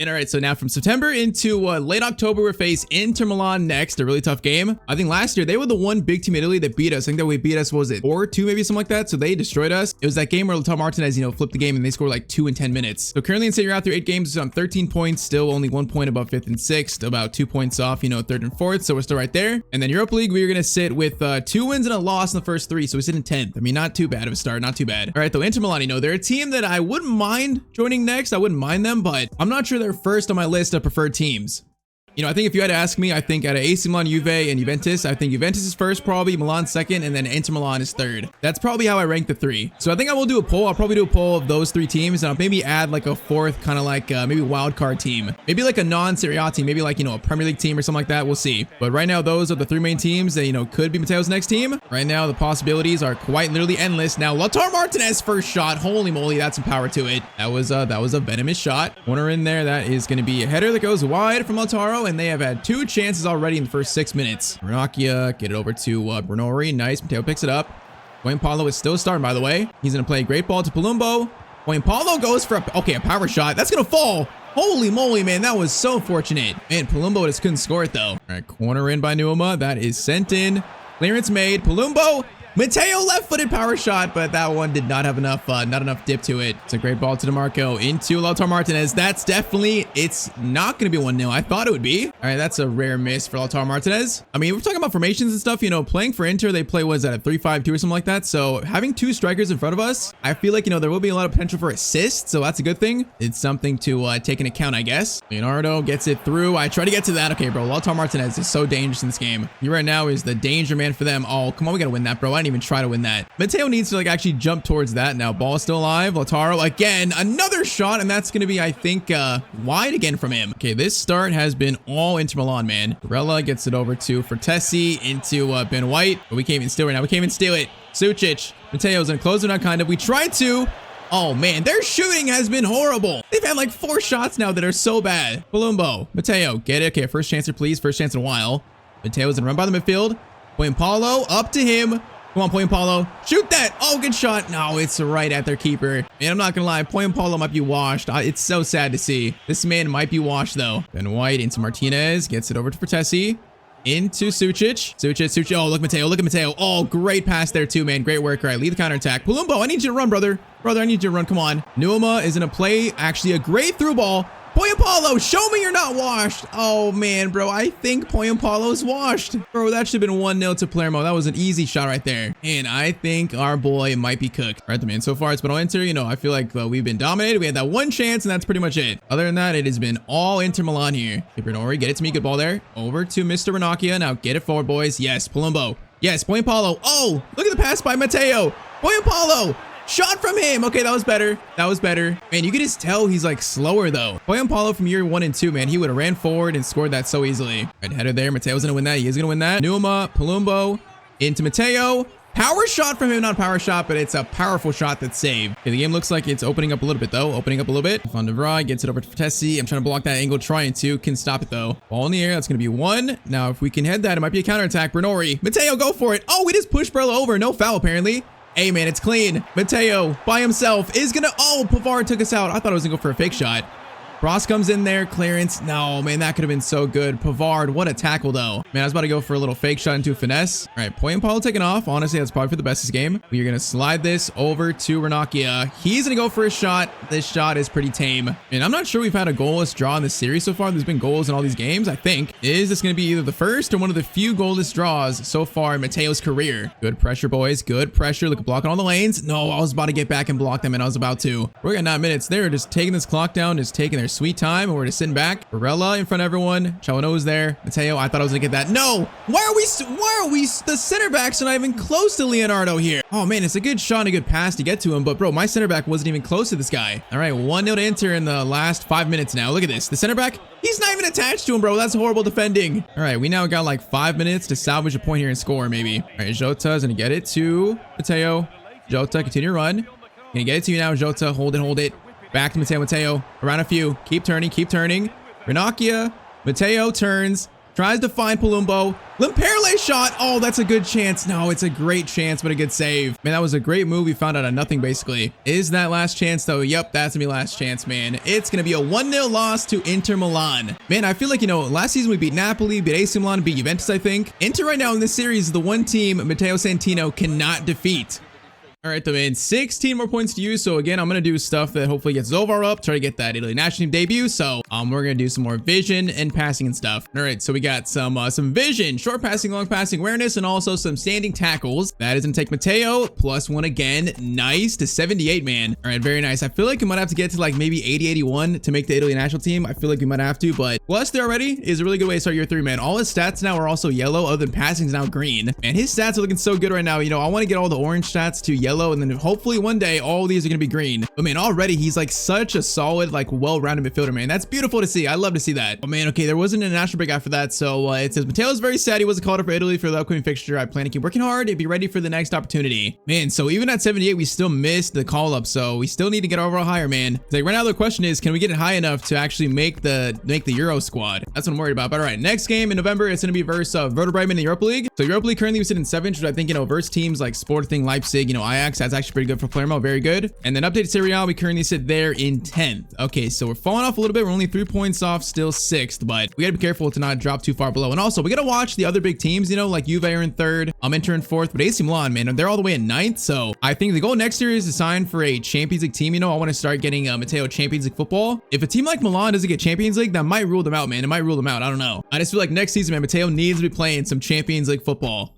[SPEAKER 1] And all right, so now from September into late October, we face Inter Milan next, a really tough game. I think last year they were the one big team in Italy that beat us. I think that we beat us, what was it, 4-2 maybe, something like that? So they destroyed us. It was that game where Lautaro Martinez, you know, flipped the game and they scored like 2 in 10 minutes. So currently in Serie A through 8 games, on 13 points, still only 1 point above 5th and 6th, about 2 points off, you know, 3rd and 4th. So we're still right there. And then Europa League, we are going to sit with 2 wins and a loss in the first 3. So we sit in 10th. I mean, not too bad of a start, not too bad. All right, though, Inter Milan, you know, they're a team that I wouldn't mind joining next. I wouldn't mind them, but I'm not sure they're first on my list of preferred teams. You know, I think if you had to ask me, I think out of AC Milan, Juve, and Juventus, I think Juventus is first, probably Milan second, and then Inter Milan is third. That's probably how I rank the 3. So I think I will do a poll. I'll probably do a poll of those 3 teams, and I'll maybe add like a 4th kind of like maybe wild card team, maybe like a non-Serie A team, maybe like, you know, a Premier League team or something like that. We'll see. But right now, those are the 3 main teams that, you know, could be Matteo's next team. Right now, the possibilities are quite literally endless. Now, Lautaro Martinez first shot. Holy moly, that's some power to it. That was a venomous shot. Corner in there. That is going to be a header that goes wide from Lautaro, and they have had 2 chances already in the first 6 minutes. Ranocchia, get it over to Bernori. Nice. Matteo picks it up. Paulo is still starting, by the way. He's going to play a great ball to Palumbo. Paulo goes for a power shot. That's going to fall. Holy moly, man. That was so fortunate. Man, Palumbo just couldn't score it, though. All right, corner in by Neuma. That is sent in. Clearance made. Palumbo. Matteo left-footed power shot, but that one did not have enough, not enough dip to it. It's a great ball to DeMarco into Lautaro Martinez. That's definitely, it's not going to be 1-0. I thought it would be. All right, that's a rare miss for Lautaro Martinez. I mean, we're talking about formations and stuff, you know, playing for Inter, they play, what is that, a 3-5-2 or something like that? So having 2 strikers in front of us, I feel like, you know, there will be a lot of potential for assists, so that's a good thing. It's something to take into account, I guess. Leonardo gets it through. I try to get to that. Okay, bro, Lautaro Martinez is so dangerous in this game. He right now is the danger man for them. Oh, come on, we got to win that, bro. I didn't even try to win that. Matteo needs to like actually jump towards that. Now ball is still alive. Lautaro again, another shot, and that's going to be, I think, wide again from him. Okay, this start has been all Inter Milan, man. Barella gets it over to Fortesi into Ben White, but we can't even steal right now. We can't even steal it. Sucic. Matteo's gonna close it out, kind of. We tried to. Oh man, their shooting has been horrible. They've had like 4 shots now that are so bad. Palumbo. Matteo, get it. Okay, first chancer, please. First chance in a while. Matteo's gonna run by the midfield. Paulo up to him. Come on, Paulo. Shoot that. Oh, good shot. No, it's right at their keeper. Man, I'm not going to lie. Paulo might be washed. It's so sad to see. This man might be washed, though. Ben White into Martinez. Gets it over to Fortesi. Into Sucic. Sucic. Oh, look, Matteo. Look at Matteo. Oh, great pass there, too, man. Great work. All right, lead the counterattack. Palumbo, I need you to run, brother. Brother, I need you to run. Come on. Neuma is going to play, actually, a great through ball. Paulo, show me you're not washed. Oh, man, bro. I think Paulo's washed. Bro, that should have been 1-0 to Palermo. That was an easy shot right there. And I think our boy might be cooked. All right, man. So far, it's been all Inter. You know, I feel like we've been dominated. We had that 1 chance, and that's pretty much it. Other than that, it has been all Inter Milan here. Bernori, get it to me. Good ball there. Over to Mr. Ranocchia. Now get it forward, boys. Yes, Palumbo. Yes, Paulo. Oh, look at the pass by Matteo. Paulo. Shot from him. Okay, that was better. That was better. Man, you can just tell he's like slower though. Paulo from year 1 and 2, man, he would have ran forward and scored that so easily. Right, header there. Matteo's gonna win that. He is gonna win that. Neuma, Palumbo, into Matteo. Power shot from him. Not power shot, but it's a powerful shot that's saved. Okay, the game looks like it's opening up a little bit though. Opening up a little bit. Van der Vrij gets it over to Fortesi. I'm trying to block that angle. Trying to. Can stop it though. Ball in the air. That's gonna be 1. Now, if we can head that, it might be a counterattack. Bernori. Matteo, go for it. Oh, we just pushed Barella over. No foul, apparently. Hey, man, it's clean. Matteo by himself is gonna. Oh, Pavard took us out. I thought I was gonna go for a fake shot. Ross comes in there, clearance. No, man, that could have been so good. Pavard, what a tackle, though. Man, I was about to go for a little fake shot into a finesse. All right, Paulo taking off. Honestly, that's probably for the best this game. We are going to slide this over to Ranocchia. He's going to go for a shot. This shot is pretty tame. And I'm not sure we've had a goalless draw in this series so far. There's been goals in all these games, I think. Is this going to be either the first or one of the few goalless draws so far in Matteo's career? Good pressure, boys. Good pressure. Look at blocking all the lanes. No, I was about to get back and block them, and I was about to. We're at 9 minutes. They're just taking this clock down, just taking their sweet time, and we're just sitting back. Barella in front of everyone. Chalano's there. Matteo, I thought I was gonna get that. No! Why are we, the center backs are not even close to Leonardo here? Oh man, it's a good shot and a good pass to get to him, but bro, my center back wasn't even close to this guy. All right, 1-0 to Inter in the last 5 minutes now. Look at this. The center back, he's not even attached to him, bro. That's horrible defending. All right, we now got like 5 minutes to salvage a point here and score, maybe. All right, Jota's gonna get it to Matteo. Jota, continue to run. Gonna get it to you now, Jota. Hold it. Back to Matteo. Matteo, around a few. Keep turning. Ranocchia. Matteo turns. Tries to find Palumbo. Lemperle shot. Oh, that's a good chance. No, it's a great chance, but a good save. Man, that was a great move. We found out of nothing, basically. Is that last chance, though? Yep, that's gonna be last chance, man. It's gonna be a 1-0 loss to Inter Milan. Man, I feel like, you know, last season we beat Napoli, beat AC Milan, beat Juventus, I think. Inter right now in this series is the one team Matteo Santino cannot defeat. All right, though, man, 16 more points to use. So again, I'm going to do stuff that hopefully gets Zovar up, try to get that Italy national team debut. So we're going to do some more vision and passing and stuff. All right, so we got some vision, short passing, long passing, awareness, and also some standing tackles. That is going to take Matteo +1 again. Nice to 78, man. All right, very nice. I feel like we might have to get to like maybe 80, 81 to make the Italy national team. I feel like we might have to, but plus there already is a really good way to start year 3, man. All his stats now are also yellow, other than passing is now green. And his stats are looking so good right now. You know, I want to get all the orange stats to yellow, and then hopefully one day all these are gonna be green. But man, already he's like such a solid, like well-rounded midfielder, man. That's beautiful to see. I love to see that. But man, okay, there wasn't a national break after that. So it says Matteo's very sad he wasn't called up for Italy for the upcoming fixture. I plan to keep working hard and be ready for the next opportunity. Man, so even at 78, we still missed the call up. So we still need to get overall higher, man. Like right now, the question is, can we get it high enough to actually make the Euro squad? That's what I'm worried about. But all right, next game in November, it's gonna be versus Werder Bremen in the Europa League. So Europa League currently we sit in 7th, which I think, you know, versus teams like Sporting, Leipzig, you know, Ajax, that's actually pretty good for Palermo. Very good. And then updated Serie A, we currently sit there in 10th. Okay, so we're falling off a little bit. We're only 3 points off, still 6th, but we gotta be careful to not drop too far below. And also, we gotta watch the other big teams, you know, like Juve are in 3rd, Inter in 4th, but AC Milan, man, they're all the way in 9th. So I think the goal next year is to sign for a Champions League team. You know, I want to start getting Matteo Champions League football. If a team like Milan doesn't get Champions League, that might rule them out, man. It might rule them out. I don't know. I just feel like next season, man, Matteo needs to be playing some Champions League football.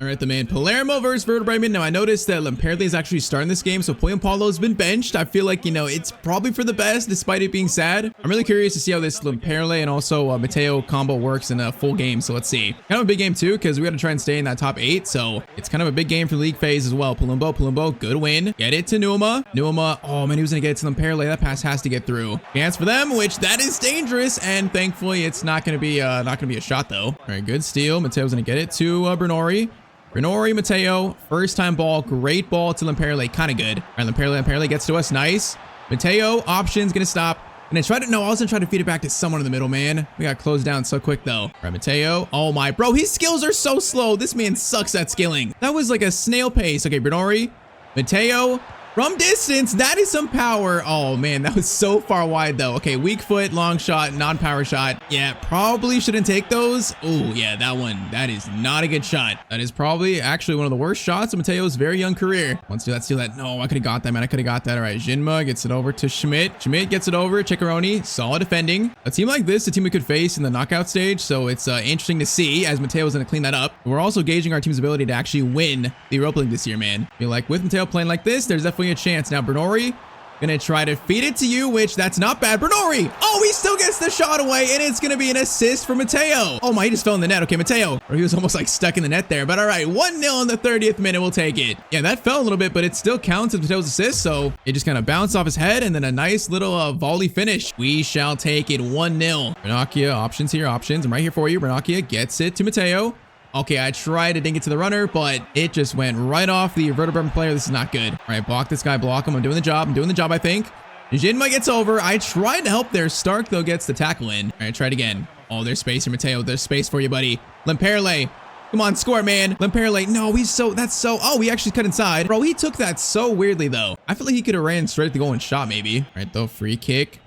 [SPEAKER 1] All right, the man, Palermo versus Werder Bremen. Now, I noticed that Lemperle is actually starting this game, so Paulo's been benched. I feel like, you know, it's probably for the best, despite it being sad. I'm really curious to see how this Lemperle and also Matteo combo works in a full game, so let's see. Kind of a big game, too, because we got to try and stay in that top 8, so it's kind of a big game for the league phase as well. Palumbo, good win. Get it to Numa. Oh, man, he was going to get it to Lemperle. That pass has to get through. Chance for them, which that is dangerous, and thankfully, it's not going to be a shot, though. All right, good steal. Matteo's going to get it to Bernori. Matteo, first time ball, great ball to Lemperle, kind of good. All right, Lemperle gets to us, nice. Matteo, options, gonna stop. And then I was gonna try to feed it back to someone in the middle, man. We got closed down so quick though. All right, Matteo, oh my, bro, his skills are so slow. This man sucks at skilling. That was like a snail pace. Okay, Bernori, Matteo, from distance, that is some power. Oh man, that was so far wide though. Okay, weak foot, long shot, non-power shot. Yeah, probably shouldn't take those. Oh yeah, that is not a good shot. That is probably actually one of the worst shots of Matteo's very young career. Let's steal that. No, I could have got that, man. I could have got that. All right, Jinma gets it over to Schmidt. Schmidt gets it over. Ceccaroni, solid defending. A team like this, a team we could face in the knockout stage. So it's interesting to see as Matteo's going to clean that up. We're also gauging our team's ability to actually win the Europa League this year, man. I feel like with Matteo playing like this, there's definitely a chance. Now Bernori gonna try to feed it to you, which that's not bad. Bernori, oh, he still gets the shot away, and it's gonna be an assist for Matteo. Oh my, he just fell in the net. Okay, Matteo, or he was almost like stuck in the net there, but all right, 1-0 in the 30th minute, we'll take it. Yeah, that fell a little bit, but it still counts as Matteo's assist, so it just kind of bounced off his head, and then a nice little volley finish. We shall take it 1-0. Ranocchia, options here, options. I'm right here for you. Ranocchia gets it to Matteo. Okay, I tried to dink it to the runner, but it just went right off the Werder Bremen player. This is not good. All right, block this guy, block him. I'm doing the job, I think. Jinma gets over. I tried to help there. Stark, though, gets the tackle in. All right, try it again. Oh, there's space for Matteo. There's space for you, buddy. Lemperle. Come on, score, man. Lemperle. No, oh, he actually cut inside. Bro, he took that so weirdly, though. I feel like he could have ran straight at the goal and shot, maybe. All right, though, free kick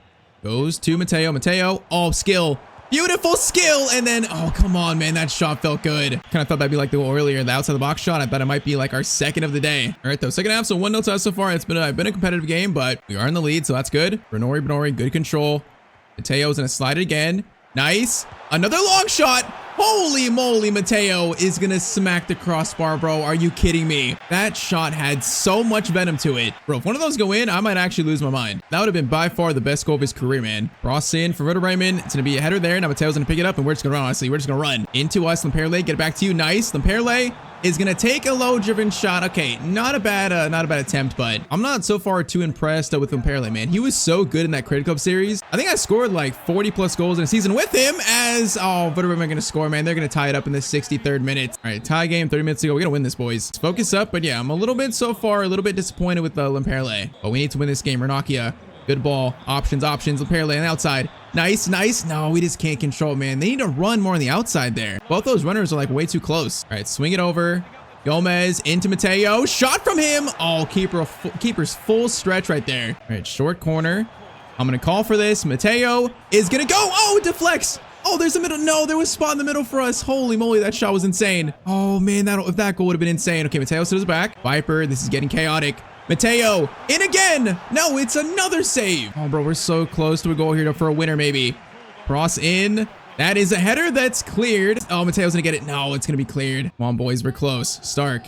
[SPEAKER 1] goes to Matteo. Matteo, oh, skill. Beautiful skill, and then, oh, come on, man, that shot felt good. Kind of thought that'd be like the goal earlier, the outside the box shot. I thought it might be like our second of the day. All right, though, second half, so 1-0 to us so far. It's been a competitive game, but we are in the lead, so that's good. Bernori, good control. Matteo's gonna slide it again. Nice. Another long shot. Holy moly, Matteo is gonna smack the crossbar, bro. Are you kidding me? That shot had so much venom to it. Bro, if one of those go in, I might actually lose my mind. That would have been by far the best goal of his career, man. Cross in for Roto Raymond. It's gonna be a header there. Now Matteo's gonna pick it up, and we're just gonna run, honestly. We're just gonna run into us. Lemperle, get it back to you. Nice. Lemperle is gonna take a low-driven shot. Okay, not a bad attempt, but I'm not so far too impressed with Lemperle, man. He was so good in that Credit Cup series. I think I scored like 40 plus goals in a season with him as, oh, what am I gonna score, man? They're gonna tie it up in the 63rd minute. All right, tie game, 30 minutes to go. We're gonna win this, boys. Let's focus up, but yeah, I'm a little bit disappointed with Lemperle, but we need to win this game. Ranocchia, good ball, options, Lemperle on the outside. Nice. No, we just can't control, man. They need to run more on the outside there. Both those runners are like way too close. All right, swing it over. Gomez into Matteo. Shot from him. Oh, keeper's full stretch right there. All right, short corner. I'm going to call for this. Matteo is going to go. Oh, it deflects. Oh, there's a middle. No, there was a spot in the middle for us. Holy moly, that shot was insane. Oh, man, if that goal would have been insane. Okay, Matteo sits back. Viper, this is getting chaotic. Matteo, in again. No, it's another save. Oh, bro, we're so close to a goal here for a winner, maybe. Cross in. That is a header that's cleared. Oh, Matteo's gonna get it. No, it's gonna be cleared. Come on, boys, we're close. Stark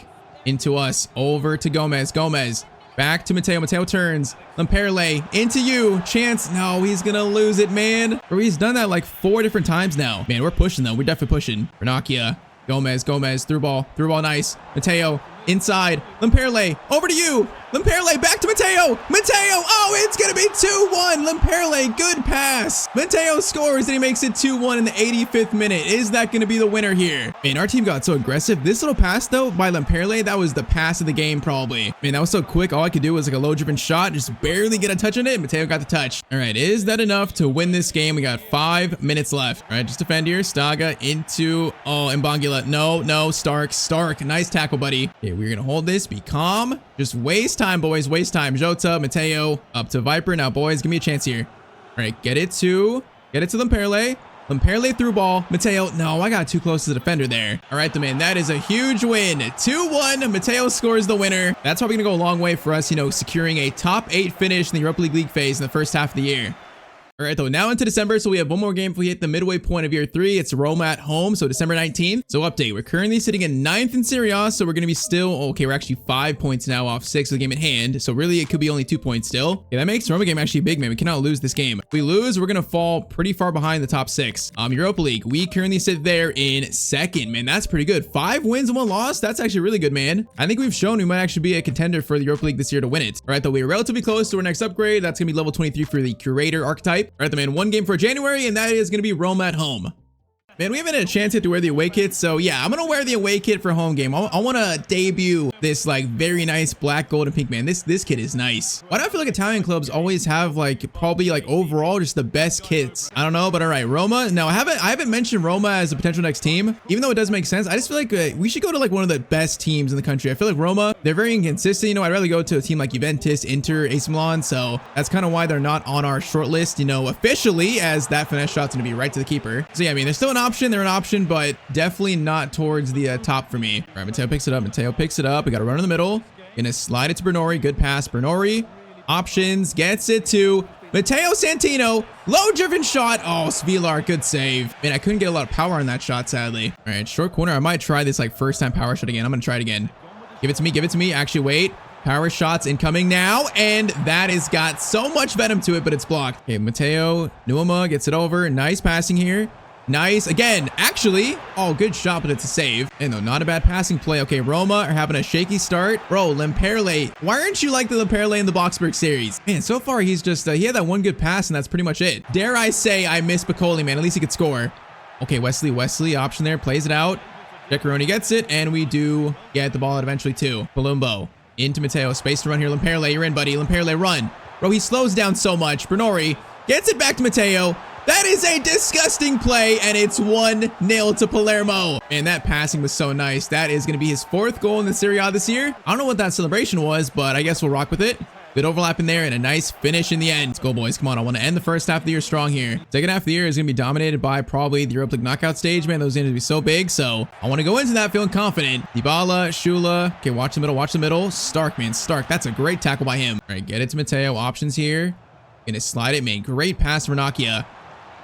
[SPEAKER 1] into us. Over to Gomez. Gomez back to Matteo. Matteo turns. Lemperle into you. Chance. No, he's gonna lose it, man. Bro, he's done that like 4 different times now. Man, we're pushing, though. We're definitely pushing. Ranocchia. Gomez. Through ball. Nice. Matteo. Inside. Lemperle. Over to you. Lemperle back to Matteo. Oh, it's going to be 2-1. Lemperle, good pass. Matteo scores and he makes it 2-1 in the 85th minute. Is that going to be the winner here? Man, our team got so aggressive. This little pass, though, by Lemperle, that was the pass of the game, probably. Man, that was so quick. All I could do was like a low-driven shot, just barely get a touch on it. Matteo got the touch. All right, is that enough to win this game? We got 5 minutes left. All right, just defend here. Staga into, oh, Mbangula. No, Stark. Nice tackle, buddy. Okay, we're going to hold this. Be calm. Just waste time, boys. Waste time. Jota, Matteo, up to Viper. Now, boys, give me a chance here. All right, get it to Lemperle. Lemperle through ball. Matteo, no, I got too close to the defender there. All right, man, that is a huge win. 2-1. Matteo scores the winner. That's probably going to go a long way for us, securing a top 8 finish in the Europa League phase in the first half of the year. All right, though, now into December, so we have one more game if we hit the midway point of year 3. It's Roma at home, so December 19th. So update, we're currently sitting in 9th in Serie A, so we're going to be still, okay, we're actually 5 points now off 6 of the game at hand, so really it could be only 2 points still. Yeah, that makes the Roma game actually big, man. We cannot lose this game. If we lose, we're going to fall pretty far behind the top 6. Europa League, we currently sit there in 2nd, man. That's pretty good. 5 wins and 1 loss. That's actually really good, man. I think we've shown we might actually be a contender for the Europa League this year to win it. All right, though, we're relatively close to our next upgrade. That's going to be level 23 for the Curator archetype. All right, though, man, 1 game for January, and that is going to be Roma at home. Man, we haven't had a chance yet to wear the away kit, so yeah, I'm gonna wear the away kit for home game. I want to debut this like very nice black, gold, and pink, man. This kit is nice. Why do I feel like Italian clubs always have like probably like overall just the best kits? I don't know, but all right, Roma. Now I haven't mentioned Roma as a potential next team, even though it does make sense. I just feel like we should go to like one of the best teams in the country. I feel like Roma, they're very inconsistent. I'd rather go to a team like Juventus, Inter, AC Milan. So that's kind of why they're not on our short list, officially, as that finesse shot's gonna be right to the keeper. So yeah, I mean, they're still an option. They're an option, but definitely not towards the top for me. All right, Matteo picks it up. We got to run in the middle. Gonna slide it to Bernori. Good pass. Bernori options, gets it to Matteo Santino. Low driven shot. Oh, Svilar, good save. Man, I couldn't get a lot of power on that shot, sadly. All right, short corner. I might try this like first time power shot again. I'm gonna try it again. Give it to me. Actually, wait. Power shots incoming now, and that has got so much venom to it, but it's blocked. Okay, Matteo Nuama gets it over. Nice passing here. Nice. Again, actually, oh, good shot, but it's a save. And no, not a bad passing play. Okay, Roma are having a shaky start. Bro, Lemperle. Why aren't you like the Lemperle in the Boxburg series? Man, so far, he's just, he had that one good pass, and that's pretty much it. Dare I say I miss Piccoli, man. At least he could score. Okay, Wesley, option there, plays it out. Jaccaroni gets it, and we do get the ball out eventually, too. Palumbo into Matteo. Space to run here. Lemperle, you're in, buddy. Lemperle, run. Bro, he slows down so much. Bernori gets it back to Matteo. That is a disgusting play, and it's 1-0 to Palermo. Man, that passing was so nice. That is going to be his 4th goal in the Serie A this year. I don't know what that celebration was, but I guess we'll rock with it. Good overlap in there, and a nice finish in the end. Let's go, boys. Come on, I want to end the first half of the year strong here. Second half of the year is going to be dominated by probably the Europa League knockout stage, man. Those games are going to be so big, so I want to go into that feeling confident. Dybala, Shula. Okay, watch the middle. Stark, man, Stark. That's a great tackle by him. All right, get it to Matteo. Options here. Gonna slide it, man. Great pass for Ranocchia.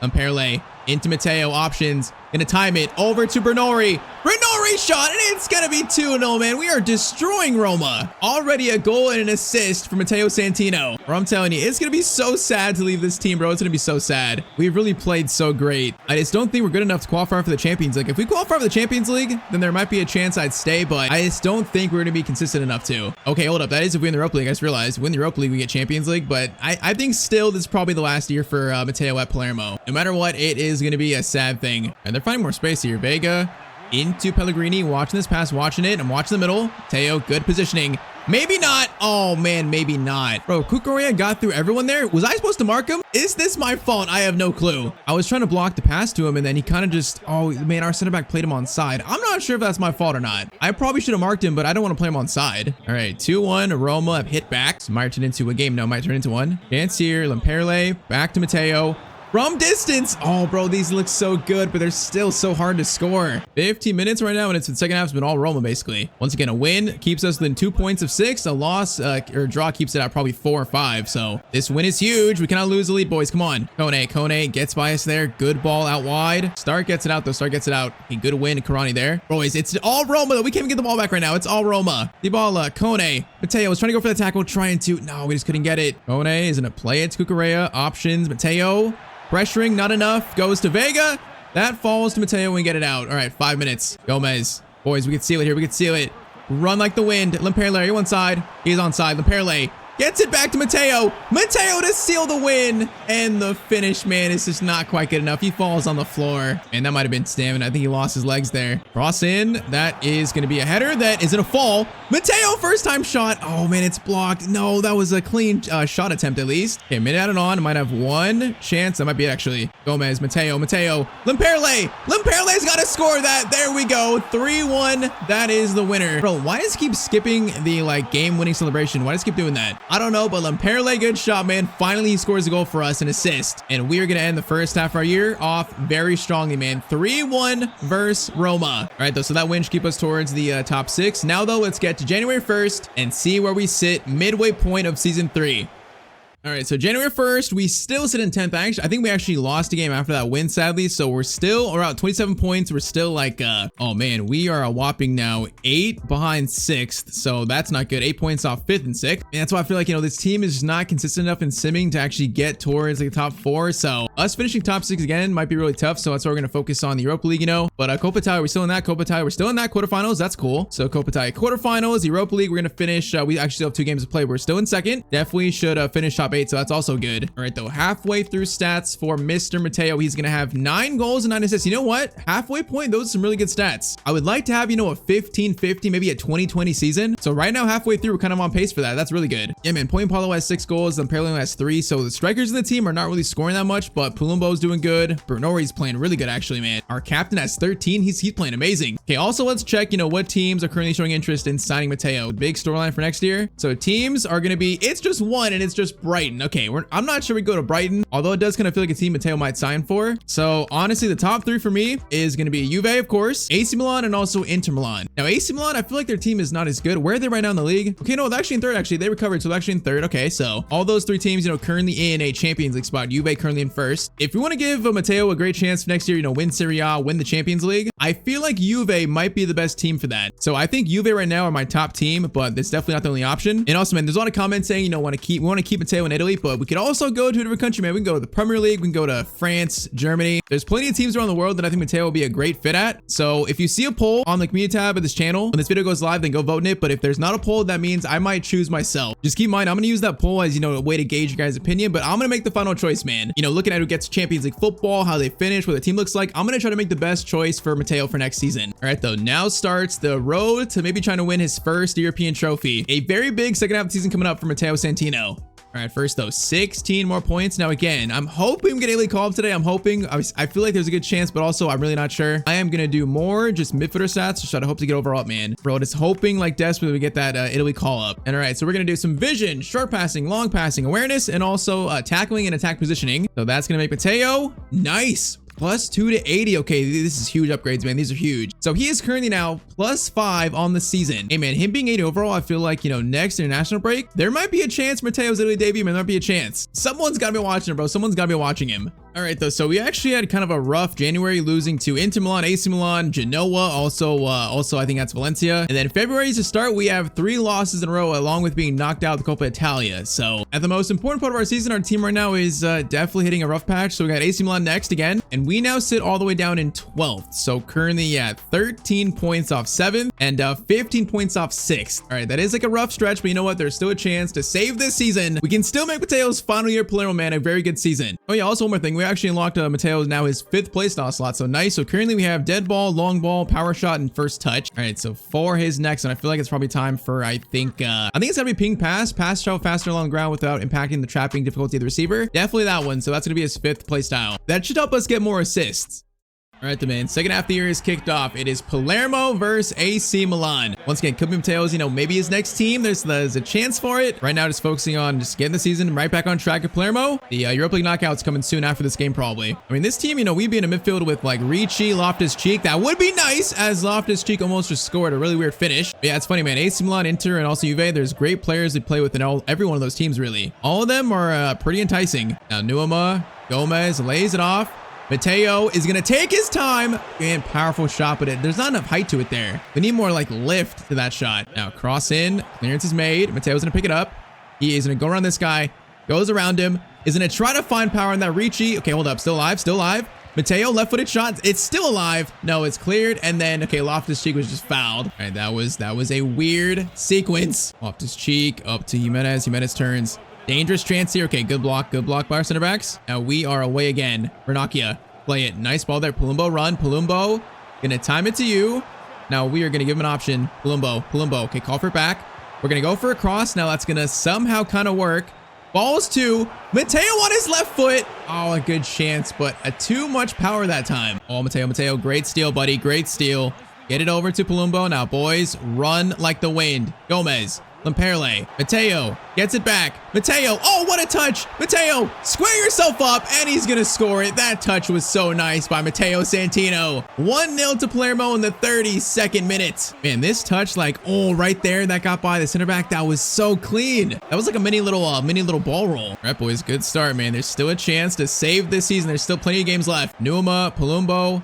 [SPEAKER 1] Lemperle Into Matteo, options. Gonna time it over to Bernori. Bernori shot, and it's gonna be 2-0, man. We are destroying Roma. Already a goal and an assist for Matteo Santino. Bro, I'm telling you, it's gonna be so sad to leave this team, bro. It's gonna be so sad. We've really played so great. I just don't think we're good enough to qualify for the Champions League. If we qualify for the Champions League, then there might be a chance I'd stay, but I just don't think we're gonna be consistent enough to. Okay, hold up. That is if we win the Europa League. I just realized, win the Europa League, we get Champions League, but I think still this is probably the last year for Matteo at Palermo. No matter what, it is gonna be a sad thing. And they're finding more space here. Vega into Pellegrini, watching this pass, watching it. I'm watching the middle. Matteo, good positioning. Maybe not. Oh man, maybe not. Bro, Cucurella got through everyone there. Was I supposed to mark him? Is this my fault? I have no clue. I was trying to block the pass to him, and then he kind of just, oh man, our center back played him on side. I'm not sure if that's my fault or not. I probably should have marked him, but I don't want to play him on side. All right, 2-1, Roma have hit back. So might turn into a game. No, might turn into one. Tyztir, Lamperle, back to Matteo. From distance. Oh, bro, these look so good, but they're still so hard to score. 15 minutes right now, and it's the second half's been all Roma, basically. Once again, a win keeps us within 2 points of 6. A loss or draw keeps it at probably 4 or 5. So this win is huge. We cannot lose the lead, boys. Come on. Kone gets by us there. Good ball out wide. Stark gets it out, though. Stark gets it out. A good win. Karani there. Boys, it's all Roma, though. We can't even get the ball back right now. It's all Roma. Dybala, Kone. Matteo was trying to go for the tackle, trying to. No, we just couldn't get it. Kone is going to play it to Cucurella. Options. Matteo. Pressuring, not enough. Goes to Vega. That falls to Matteo and we get it out. All right, 5 minutes. Gomez. Boys, we can seal it here. We can seal it. Run like the wind. Lamperle, you're onside. He's onside. Lamperle gets it back to Matteo. Matteo to seal the win. And the finish, man, is just not quite good enough. He falls on the floor. And that might have been stamina. I think he lost his legs there. Cross in. That is going to be a header. That isn't a fall. Matteo, first time shot. Oh, man, it's blocked. No, that was a clean shot attempt at least. Okay, minute added on. Might have one chance. That might be it, actually. Gomez, Matteo. Lamperle. Lamperle's got to score that. There we go. 3-1. That is the winner. Bro, why does he keep skipping the, game-winning celebration? Why does he keep doing that? I don't know, but Lamperle, good shot, man. Finally, he scores a goal for us, an assist. And we are going to end the first half of our year off very strongly, man. 3-1 versus Roma. All right, though, so that win should keep us towards the top 6. Now, though, let's get to January 1st and see where we sit midway point of season 3. All right, so January 1st, we still sit in 10th. I think we actually lost a game after that win, sadly. So we're still around 27 points. We're still oh man, we are a whopping now 8 behind 6th. So that's not good. 8 points off 5th and 6th. And that's why I feel like, this team is just not consistent enough in simming to actually get towards the top 4. So us finishing top 6 again might be really tough. So that's why we're going to focus on the Europa League, But Copa Italia, we're still in that. Copa Italia, we're still in that quarterfinals. That's cool. So Copa Italia quarterfinals, Europa League, we're going to finish. We actually still have 2 games to play. We're still in 2nd. Definitely should finish top 8. So that's also good. All right, though, halfway through stats for Mr. Matteo. He's going to have 9 goals and 9 assists. You know what? Halfway point, those are some really good stats. I would like to have, a 15-50, maybe a 20-20 season. So right now, halfway through, we're kind of on pace for that. That's really good. Yeah, man, Point Paulo has 6 goals and Perlino has 3. So the strikers in the team are not really scoring that much, but Pulumbo's doing good. Bernori's playing really good, actually, man. Our captain has 13. He's playing amazing. Okay, also let's check, what teams are currently showing interest in signing Matteo. Big storyline for next year. So teams are going to be, it's just one, and it's just Brighton. Okay, I'm not sure we go to Brighton, although it does kind of feel like a team Matteo might sign for. So honestly, the top 3 for me is going to be Juve, of course, AC Milan, and also Inter Milan. Now, AC Milan, I feel like their team is not as good. Where are they right now in the league? Okay, no, they're actually in 3rd, actually. They recovered, so they're actually in 3rd. Okay, so all those 3 teams, currently in a Champions League spot. Juve currently in 1st. If we want to give Matteo a great chance for next year, win Serie A, win the Champions League, I feel like Juve might be the best team for that. So I think Juve right now are my top team, but it's definitely not the only option. And also, man, there's a lot of comments saying, we want to keep Matteo in Italy, but we could also go to a different country, man. We can go to the Premier League. We can go to France, Germany. There's plenty of teams around the world that I think Matteo will be a great fit at. So if you see a poll on the community tab of this channel, when this video goes live, then go vote in it. But if there's not a poll, that means I might choose myself. Just keep in mind, I'm going to use that poll as, a way to gauge your guys' opinion, but I'm going to make the final choice, man. Looking at who gets Champions League football, how they finish, what the team looks like, I'm going to try to make the best choice for Matteo for next season. All right, though, now starts the road to maybe trying to win his first European trophy. A very big second half of the season coming up for Matteo Santino. All right, first though, 16 more points. Now again, I'm hoping we get Italy call up today. I'm hoping. I feel like there's a good chance, but also I'm really not sure. I am gonna do more just midfielder stats to try to hope to get overall up, man. Bro, just hoping like desperately we get that Italy call up. And all right, so we're gonna do some vision, short passing, long passing, awareness, and also tackling and attack positioning. So that's gonna make Matteo nice. +2 to 80. Okay, this is huge upgrades, man. These are huge. So he is currently now +5 on the season. Hey, man, him being 80 overall, I feel like, next international break, there might be a chance Matteo's Italy debut, man. There might be a chance. Someone's got to be watching him, bro. Someone's got to be watching him. All right, though, so we actually had kind of a rough January, losing to Inter Milan, AC Milan, Genoa, also I think that's Valencia. And then February to start, we have 3 losses in a row, along with being knocked out of the Coppa Italia. So at the most important part of our season, our team right now is definitely hitting a rough patch. So we got AC Milan next again, and we now sit all the way down in 12th. So currently at 13 points off 7th and 15 points off 6th. All right, that is like a rough stretch, but you know what? There's still a chance to save this season. We can still make Matteo's final year Palermo, man, a very good season. Oh yeah, also one more thing. We actually unlocked Matteo's now his 5th playstyle slot, so nice. So currently we have dead ball, long ball, power shot, and first touch. All right, so for his next one, I feel like it's probably time for, I think it's gonna be ping pass shot faster along the ground without impacting the trapping difficulty of the receiver. Definitely that one. So that's gonna be his 5th playstyle. That should help us get more assists. All right, the man. Second half of the year is kicked off. It is Palermo versus AC Milan. Once again, could be Matteo's, maybe his next team. There's a chance for it. Right now, just focusing on just getting the season right back on track at Palermo. The Europa League knockouts coming soon after this game, probably. I mean, this team, we'd be in a midfield with like Ricci, Loftus-Cheek. That would be nice, as Loftus-Cheek almost just scored a really weird finish. But yeah, it's funny, man. AC Milan, Inter, and also Juve. There's great players that play with in every one of those teams, really. All of them are pretty enticing. Now, Nuama, Gomez lays it off. Matteo is going to take his time. And powerful shot, but there's not enough height to it there. We need more like lift to that shot. Now cross in. Clearance is made. Matteo's going to pick it up. He is going to go around this guy. Goes around him. Is going to try to find power in that Ricci. Okay, hold up. Still alive. Still alive. Matteo, left-footed shot. It's still alive. No, it's cleared. And then, okay, Loftus-Cheek was just fouled. All right, that was a weird sequence. Loftus-Cheek up to Jimenez. Jimenez turns. Dangerous chance here. Okay, good block by our center backs. Now we are away again. Ranocchia, play it. Nice ball there. Palumbo, run. Palumbo, gonna time it to you. Now we are gonna give him an option. Palumbo. Okay, call for it back. We're gonna go for a cross. Now that's gonna somehow kind of work. Balls to Matteo on his left foot. Oh, a good chance, but too much power that time. Oh, Matteo, great steal, buddy. Great steal. Get it over to Palumbo. Now, boys, run like the wind. Gomez. Lamperle. Matteo gets it back. Matteo. Oh, what a touch. Matteo, square yourself up, and he's going to score it. That touch was so nice by Matteo Santino. 1-0 to Palermo in the 32nd minute. Man, this touch, right there, that got by the center back. That was so clean. That was like a mini little ball roll. All right, boys, good start, man. There's still a chance to save this season. There's still plenty of games left. Nuama, Palumbo.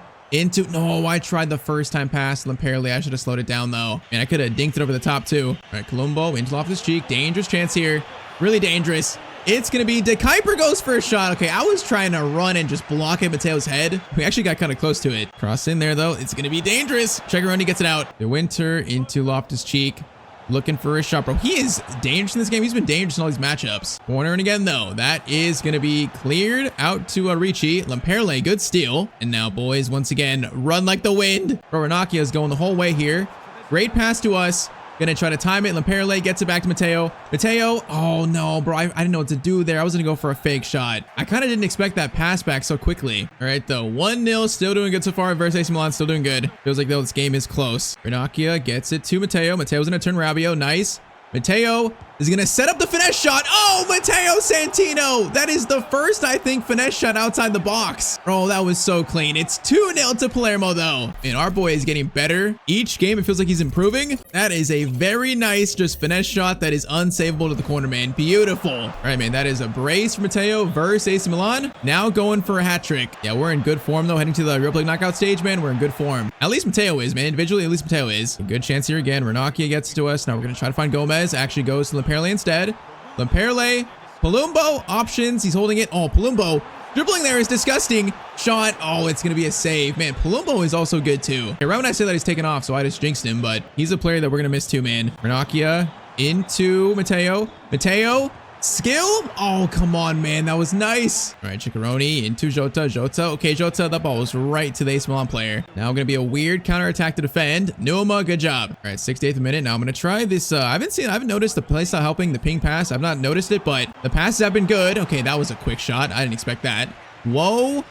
[SPEAKER 1] No, I tried the first time pass. Lamperle, I should have slowed it down though. Man, I could have dinked it over the top too. All right, Colombo into Loftus-Cheek. Dangerous chance here. Really dangerous. It's going to be De Kuiper goes for a shot. Okay, I was trying to run and just block at Matteo's head. We actually got kind of close to it. Cross in there though. It's going to be dangerous. Chegaroni gets it out. De Winter into Loftus-Cheek. Looking for a shot, bro. He is dangerous in this game. He's been dangerous in all these matchups. Cornering again, though. That is going to be cleared out to Ricci. Lamperle, good steal. And now, boys, once again, run like the wind. Bro, Ranocchia is going the whole way here. Great pass to us. Gonna try to time it. Lamperle gets it back to Matteo. Matteo, oh no, bro. I didn't know what to do there. I was gonna go for a fake shot. I kind of didn't expect that pass back so quickly. All right, though. 1-0, still doing good so far. Versus AC Milan, still doing good. Feels like, though, this game is close. Ranocchia gets it to Matteo. Matteo's gonna turn Rabiot. Nice. Matteo is going to set up the finesse shot. Oh, Matteo Santino. That is the first, I think, finesse shot outside the box. Oh, that was so clean. It's 2-0 to Palermo, though. And our boy is getting better. Each game, it feels like he's improving. That is a very nice, just finesse shot that is unsavable to the corner, man. Beautiful. All right, man. That is a brace for Matteo versus AC Milan. Now going for a hat trick. Yeah, we're in good form, though. Heading to the Europa League knockout stage, man. We're in good form. At least Matteo is, man. Individually, at least Matteo is. A good chance here again. Ranocchia gets to us. Now we're going to try to find Gomez. Actually goes to Lamperle instead. Lamperle, Palumbo, options. He's holding it. Oh, Palumbo dribbling there is disgusting. Shot. Oh, it's going to be a save. Man, Palumbo is also good too. Okay, right when I say that he's taken off, so I just jinxed him, but he's a player that we're going to miss too, man. Ranocchia into Matteo. Matteo, skill. Oh, come on, man. That was nice. All right, Chegaroni into Jota. Jota. Okay, Jota, that ball was right to the AC Milan player. Now going to be a weird counter attack to defend. Nuama, good job. All right, 68th minute. Now I'm going to try this. I haven't noticed the playstyle helping the ping pass. I've not noticed it, but the passes have been good. Okay, that was a quick shot. I didn't expect that. Whoa,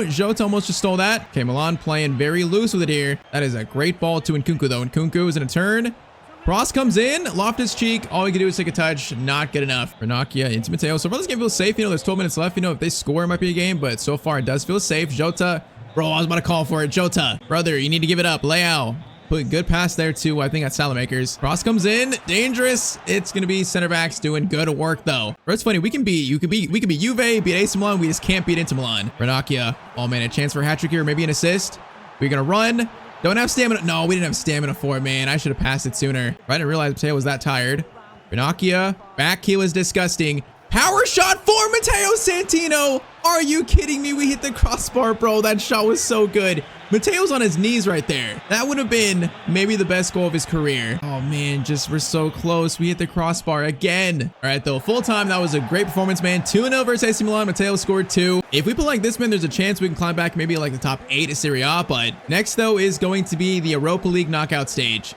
[SPEAKER 1] Jota almost just stole that. Okay, Milan playing very loose with it here. That is a great ball to Nkunku, though. Nkunku is in a turn. Cross comes in. Loftus-Cheek. All you can do is take a touch. Not good enough. Ranocchia into Matteo. So far, this game feels safe. There's 12 minutes left. If they score, it might be a game, but so far, it does feel safe. Jota. Bro, I was about to call for it. Jota. Brother, you need to give it up. Leao. Put good pass there to, I think that's Salamakers. Cross comes in, dangerous. It's gonna be center backs doing good work though. But it's funny, we can beat Juve, beat AC Milan, we just can't beat Inter Milan. Ranocchia, oh man, a chance for a hat trick here, maybe an assist. We're gonna run. Don't have stamina. No, we didn't have stamina for it, man. I should have passed it sooner. I didn't realize Matteo was that tired. Ranocchia, back heel is disgusting. Power shot for Matteo Santino. Are you kidding me? We hit the crossbar, bro. That shot was so good. Mateo's on his knees right there. That would have been maybe the best goal of his career. Oh man, we're so close. We hit the crossbar again. All right, though, full time. That was a great performance, man. 2-0 versus AC Milan. Matteo scored 2. If we play like this, man, there's a chance we can climb back maybe like the top 8 of Serie A. But next, though, is going to be the Europa League knockout stage.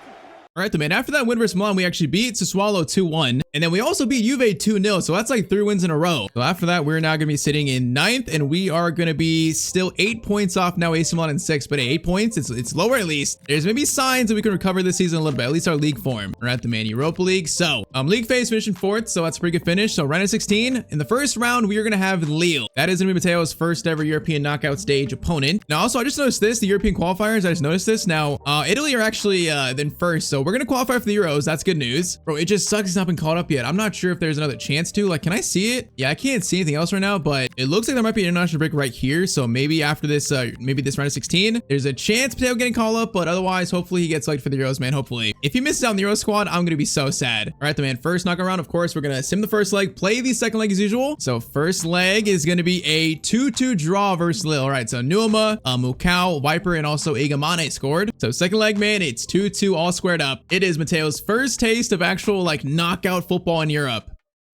[SPEAKER 1] All right, man, after that win versus Milan, we actually beat Sassuolo 2-1. And then we also beat Juve 2-0. So that's like 3 wins in a row. So after that, we're now going to be sitting in 9th. And we are going to be still 8 points off now. AC Milan in 6th. But 8 points, it's lower at least. There's maybe signs that we can recover this season a little bit. At least our league form. We're at the Man Europa League. So league phase finishing 4th. So that's a pretty good finish. So round of 16. In the first round, we are going to have Lille. That is going to be Mateo's first ever European knockout stage opponent. Now, also, I just noticed this. The European qualifiers, I just noticed this. Now, Italy are actually then first. So we're going to qualify for the That's good news. Bro, it just sucks it's not been caught up yet. I'm not sure if there's another chance to. Like, can I see it? Yeah, I can't see anything else right now, but it looks like there might be an international break right here. So maybe after this, maybe this round of 16, there's a chance Mateo getting called up, but otherwise, hopefully he gets selected for the Euros, man. Hopefully. If he misses out on the Euro squad, I'm going to be so sad. All right, the man, first knockout round, of course, we're going to sim the first leg, play the second leg as usual. So first leg is going to be a 2-2 draw versus Lille. All right, so Nuama, Mukau, Viper, and also Igamane scored. So second leg, man, it's 2-2 all squared up. It is Mateo's first taste of actual like knockout football in Europe.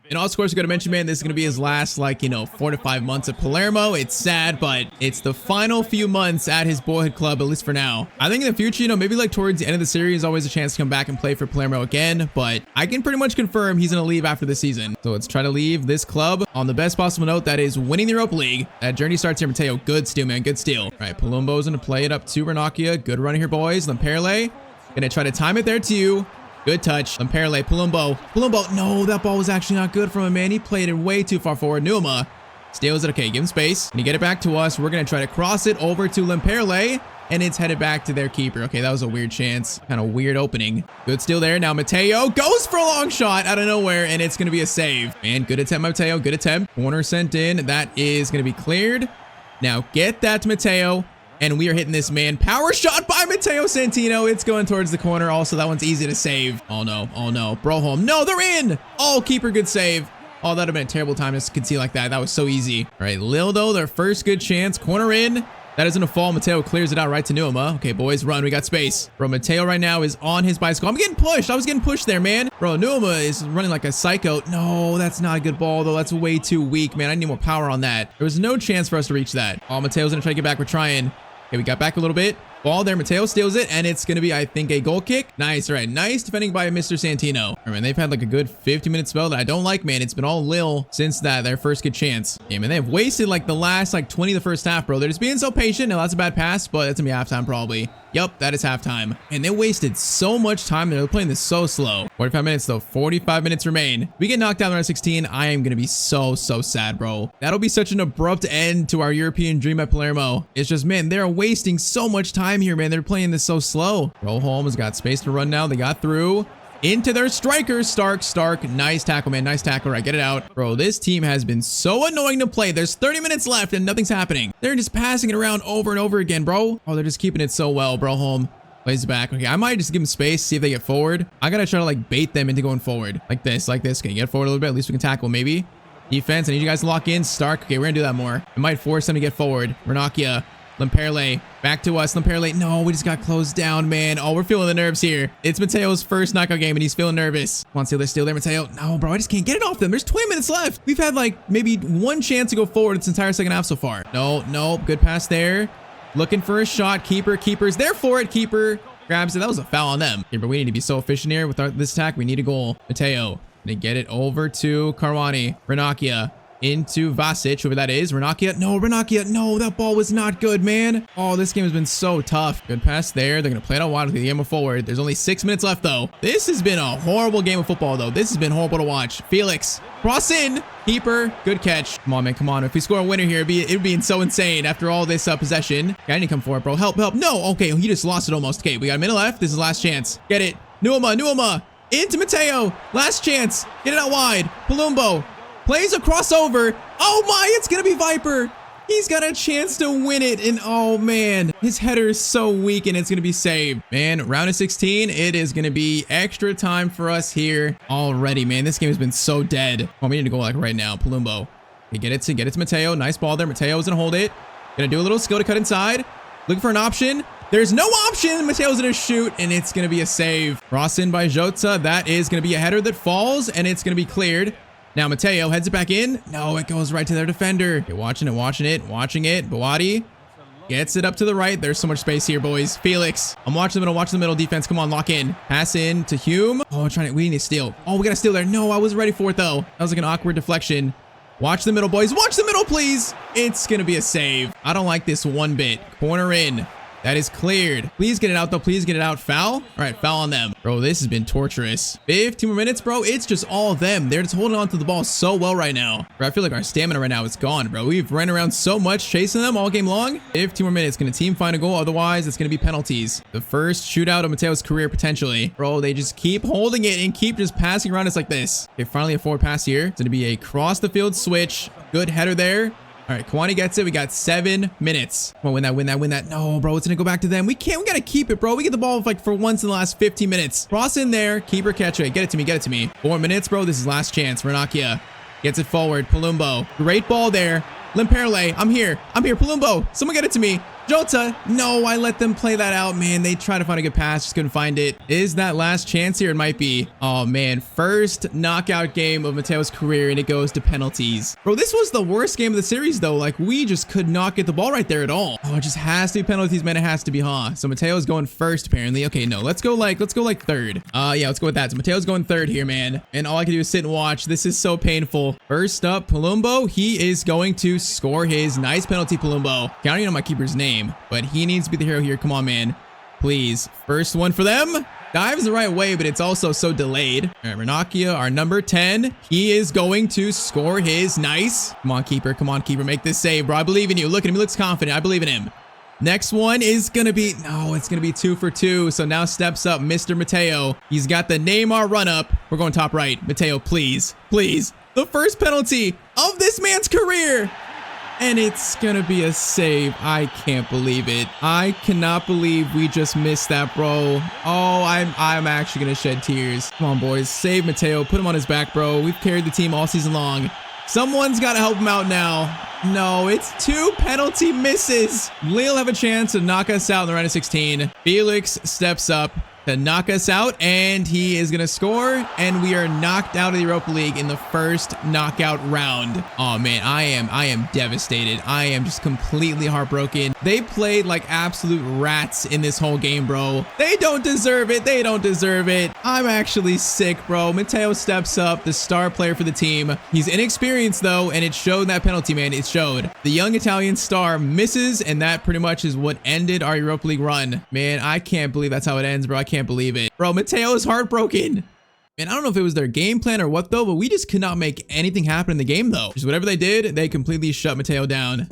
[SPEAKER 1] And also, of course, we're going to mention, man, this is going to be his last, like, 4 to 5 months at Palermo. It's sad, but it's the final few months at his boyhood club, at least for now. I think in the future, maybe like towards the end of the series, always a chance to come back and play for Palermo again. But I can pretty much confirm he's going to leave after the season. So let's try to leave this club on the best possible note. That is winning the Europa League. That journey starts here, Matteo. Good steal, man. Good steal. All right, Palumbo's going to play it up to Ranocchia. Good run here, boys. Lemperle. Going to try to time it there to you. Good touch. Lemperle, Palumbo. No, that ball was actually not good from him, man. He played it way too far forward. Nuama steals it. Okay, give him space. Can you get it back to us? We're going to try to cross it over to Lemperle, and it's headed back to their keeper. Okay, that was a weird chance. Kind of weird opening. Good steal there. Now Matteo goes for a long shot out of nowhere, and it's going to be a save. Man, good attempt, Matteo. Good attempt. Corner sent in. That is going to be cleared. Now get that to Matteo. And we are hitting this, man. Power shot by Matteo Santino. It's going towards the corner. Also, that one's easy to save. Oh, no. Oh, no. Broholm. No, they're in. Oh, keeper, good save. Oh, that would have been a terrible time to concede like that. That was so easy. All right, Lille, though, their first good chance. Corner in. That isn't a fall. Matteo clears it out right to Nuama. Okay, boys, run. We got space. Bro, Matteo right now is on his bicycle. I'm getting pushed. I was getting pushed there, man. Bro, Nuama is running like a psycho. No, that's not a good ball, though. That's way too weak, man. I need more power on that. There was no chance for us to reach that. Oh, Matteo's going to try to get back. We're trying. Okay, we got back a little bit. Ball there. Matteo steals it, and it's going to be, I think, a goal kick. Nice. All right. Nice defending by Mr. Santino. I mean, they've had like a good 50-minute spell that I don't like, man. It's been all Lille since their first good chance. Yeah, man, they've wasted like the last like 20 of the first half, bro. They're just being so patient. Now, that's a bad pass, but that's going to be halftime probably. Yup, that is halftime. And they wasted so much time. They're playing this so slow. 45 minutes, though. 45 minutes remain. We get knocked down in round 16. I am going to be so sad, bro. That'll be such an abrupt end to our European dream at Palermo. It's just, man, they're wasting so much time here, man. They're playing this so slow. Broholm has got space to run now. They got through. Into their striker, Stark. Nice tackle, man. Nice tackle. Right, get it out. Bro, this team has been so annoying to play. There's 30 minutes left and nothing's happening. They're just passing it around over and over again, bro. Oh, they're just keeping it so well. Broholm plays it back. Okay, I might just give them space, see if they get forward. I gotta try to like bait them into going forward. Like this. Okay, get forward a little bit. At least we can tackle, maybe. Defense, I need you guys to lock in. Stark. Okay, we're gonna do that more. It might force them to get forward. Ranocchia. Lemperle, back to us. Lemperle, no, we just got closed down, man. Oh, we're feeling the nerves here. It's Matteo's first knockout game, and he's feeling nervous. Come on, steal there, Matteo. No, bro, I just can't get it off them. There's 20 minutes left. We've had, like, maybe one chance to go forward this entire second half so far. No, good pass there. Looking for a shot. Keeper's there for it. Keeper grabs it. That was a foul on them. Here, but we need to be so efficient here with this attack. We need a goal. Matteo, they get it over to Caruani. Ranocchia. into Vasic, whoever that is. Renakia. No, Renakia. No, that ball was not good, man. Oh, this game has been so tough. Good pass there. They're going to play it out wide with the game forward. There's only 6 minutes left, though. This has been a horrible game of football, though. This has been horrible to watch. Felix. Cross in. Keeper. Good catch. Come on, man. Come on. If we score a winner here, it'd be so insane after all this possession. Okay, I need to come forward, bro. Help, help. No. Okay, he just lost it almost. Okay, we got a minute left. This is the last chance. Get it. Nuama. Into Matteo. Last chance. Get it out wide. Palumbo. Plays a crossover. Oh my, it's going to be Viper. He's got a chance to win it. And oh man, his header is so weak and it's going to be saved. Man, round of 16, it is going to be extra time for us here already, man. This game has been so dead. Oh, we need to go like right now. Palumbo. Okay, get it to Matteo. Nice ball there. Matteo's going to hold it. Going to do a little skill to cut inside. Looking for an option. There's no option. Matteo's going to shoot and it's going to be a save. Cross in by Jota. That is going to be a header that falls and it's going to be cleared. Now Matteo heads it back in. No, it goes right to their defender. Okay, watching it. Bawadi gets it up to the right. There's so much space here, boys. Felix. I'm watching the middle defense. Come on, lock in. Pass in to Hume. Oh, we need to steal. Oh, we got to steal there. No, I was ready for it though. That was like an awkward deflection. Watch the middle, boys. Watch the middle, please. It's going to be a save. I don't like this one bit. Corner in. That is cleared. Please get it out, though. Please get it out. Foul? All right, foul on them. Bro, this has been torturous. 15 more minutes, bro. It's just all them. They're just holding on to the ball so well right now. Bro, I feel like our stamina right now is gone, bro. We've ran around so much chasing them all game long. 15 more minutes. Can a team find a goal? Otherwise, it's going to be penalties. The first shootout of Matteo's career, potentially. Bro, they just keep holding it and keep just passing around us like this. Okay, finally a forward pass here. It's going to be a cross-the-field switch. Good header there. All right, Kawani gets it. We got 7 minutes. Come on, win that. No, bro, it's going to go back to them. We got to keep it, bro. We get the ball like for once in the last 15 minutes. Cross in there. Keeper catch it. Get it to me. 4 minutes, bro. This is last chance. Renakia gets it forward. Palumbo. Great ball there. Limperle. I'm here. Palumbo. Someone get it to me. Jota. No, I let them play that out, man. They tried to find a good pass. Just couldn't find it. Is that last chance here? It might be. Oh, man. First knockout game of Matteo's career, and it goes to penalties. Bro, this was the worst game of the series, though. Like, we just could not get the ball right there at all. Oh, it just has to be penalties, man. It has to be, huh? So Matteo's going first, apparently. Okay, no. Let's go like third. Yeah, let's go with that. So Matteo's going third here, man. And all I can do is sit and watch. This is so painful. First up, Palumbo. He is going to score his nice penalty, Palumbo. I don't even know my keeper's name, but he needs to be the hero here. Come on, man. Please. First one for them. Dives the right way, but it's also so delayed. All right, Renakia, our number 10. He is going to score his nice. Come on, keeper. Make this save, bro. I believe in you. Look at him. He looks confident. I believe in him. Next one is going to be, no, it's going to be 2 for 2. So now steps up Mr. Matteo. He's got the Neymar run up. We're going top right. Matteo, please. The first penalty of this man's career. And it's gonna be a save. I can't believe it. I cannot believe we just missed that, bro. Oh, I'm actually gonna shed tears. Come on, boys. Save Matteo. Put him on his back, bro. We've carried the team all season long. Someone's got to help him out now. No, it's 2 penalty misses. Lille have a chance to knock us out in the round of 16. Felix steps up to knock us out, and he is going to score, and we are knocked out of the Europa League in the first knockout round. Oh, man, I am devastated. I am just completely heartbroken. They played like absolute rats in this whole game, bro. They don't deserve it. I'm actually sick, bro. Matteo steps up, the star player for the team. He's inexperienced, though, and it showed that penalty, man. It showed. The young Italian star misses, and that pretty much is what ended our Europa League run. Man, I can't believe that's how it ends, bro. I can't believe it. Bro, Matteo is heartbroken. Man, I don't know if it was their game plan or what, though, but we just could not make anything happen in the game, though. Just whatever they did, they completely shut Matteo down.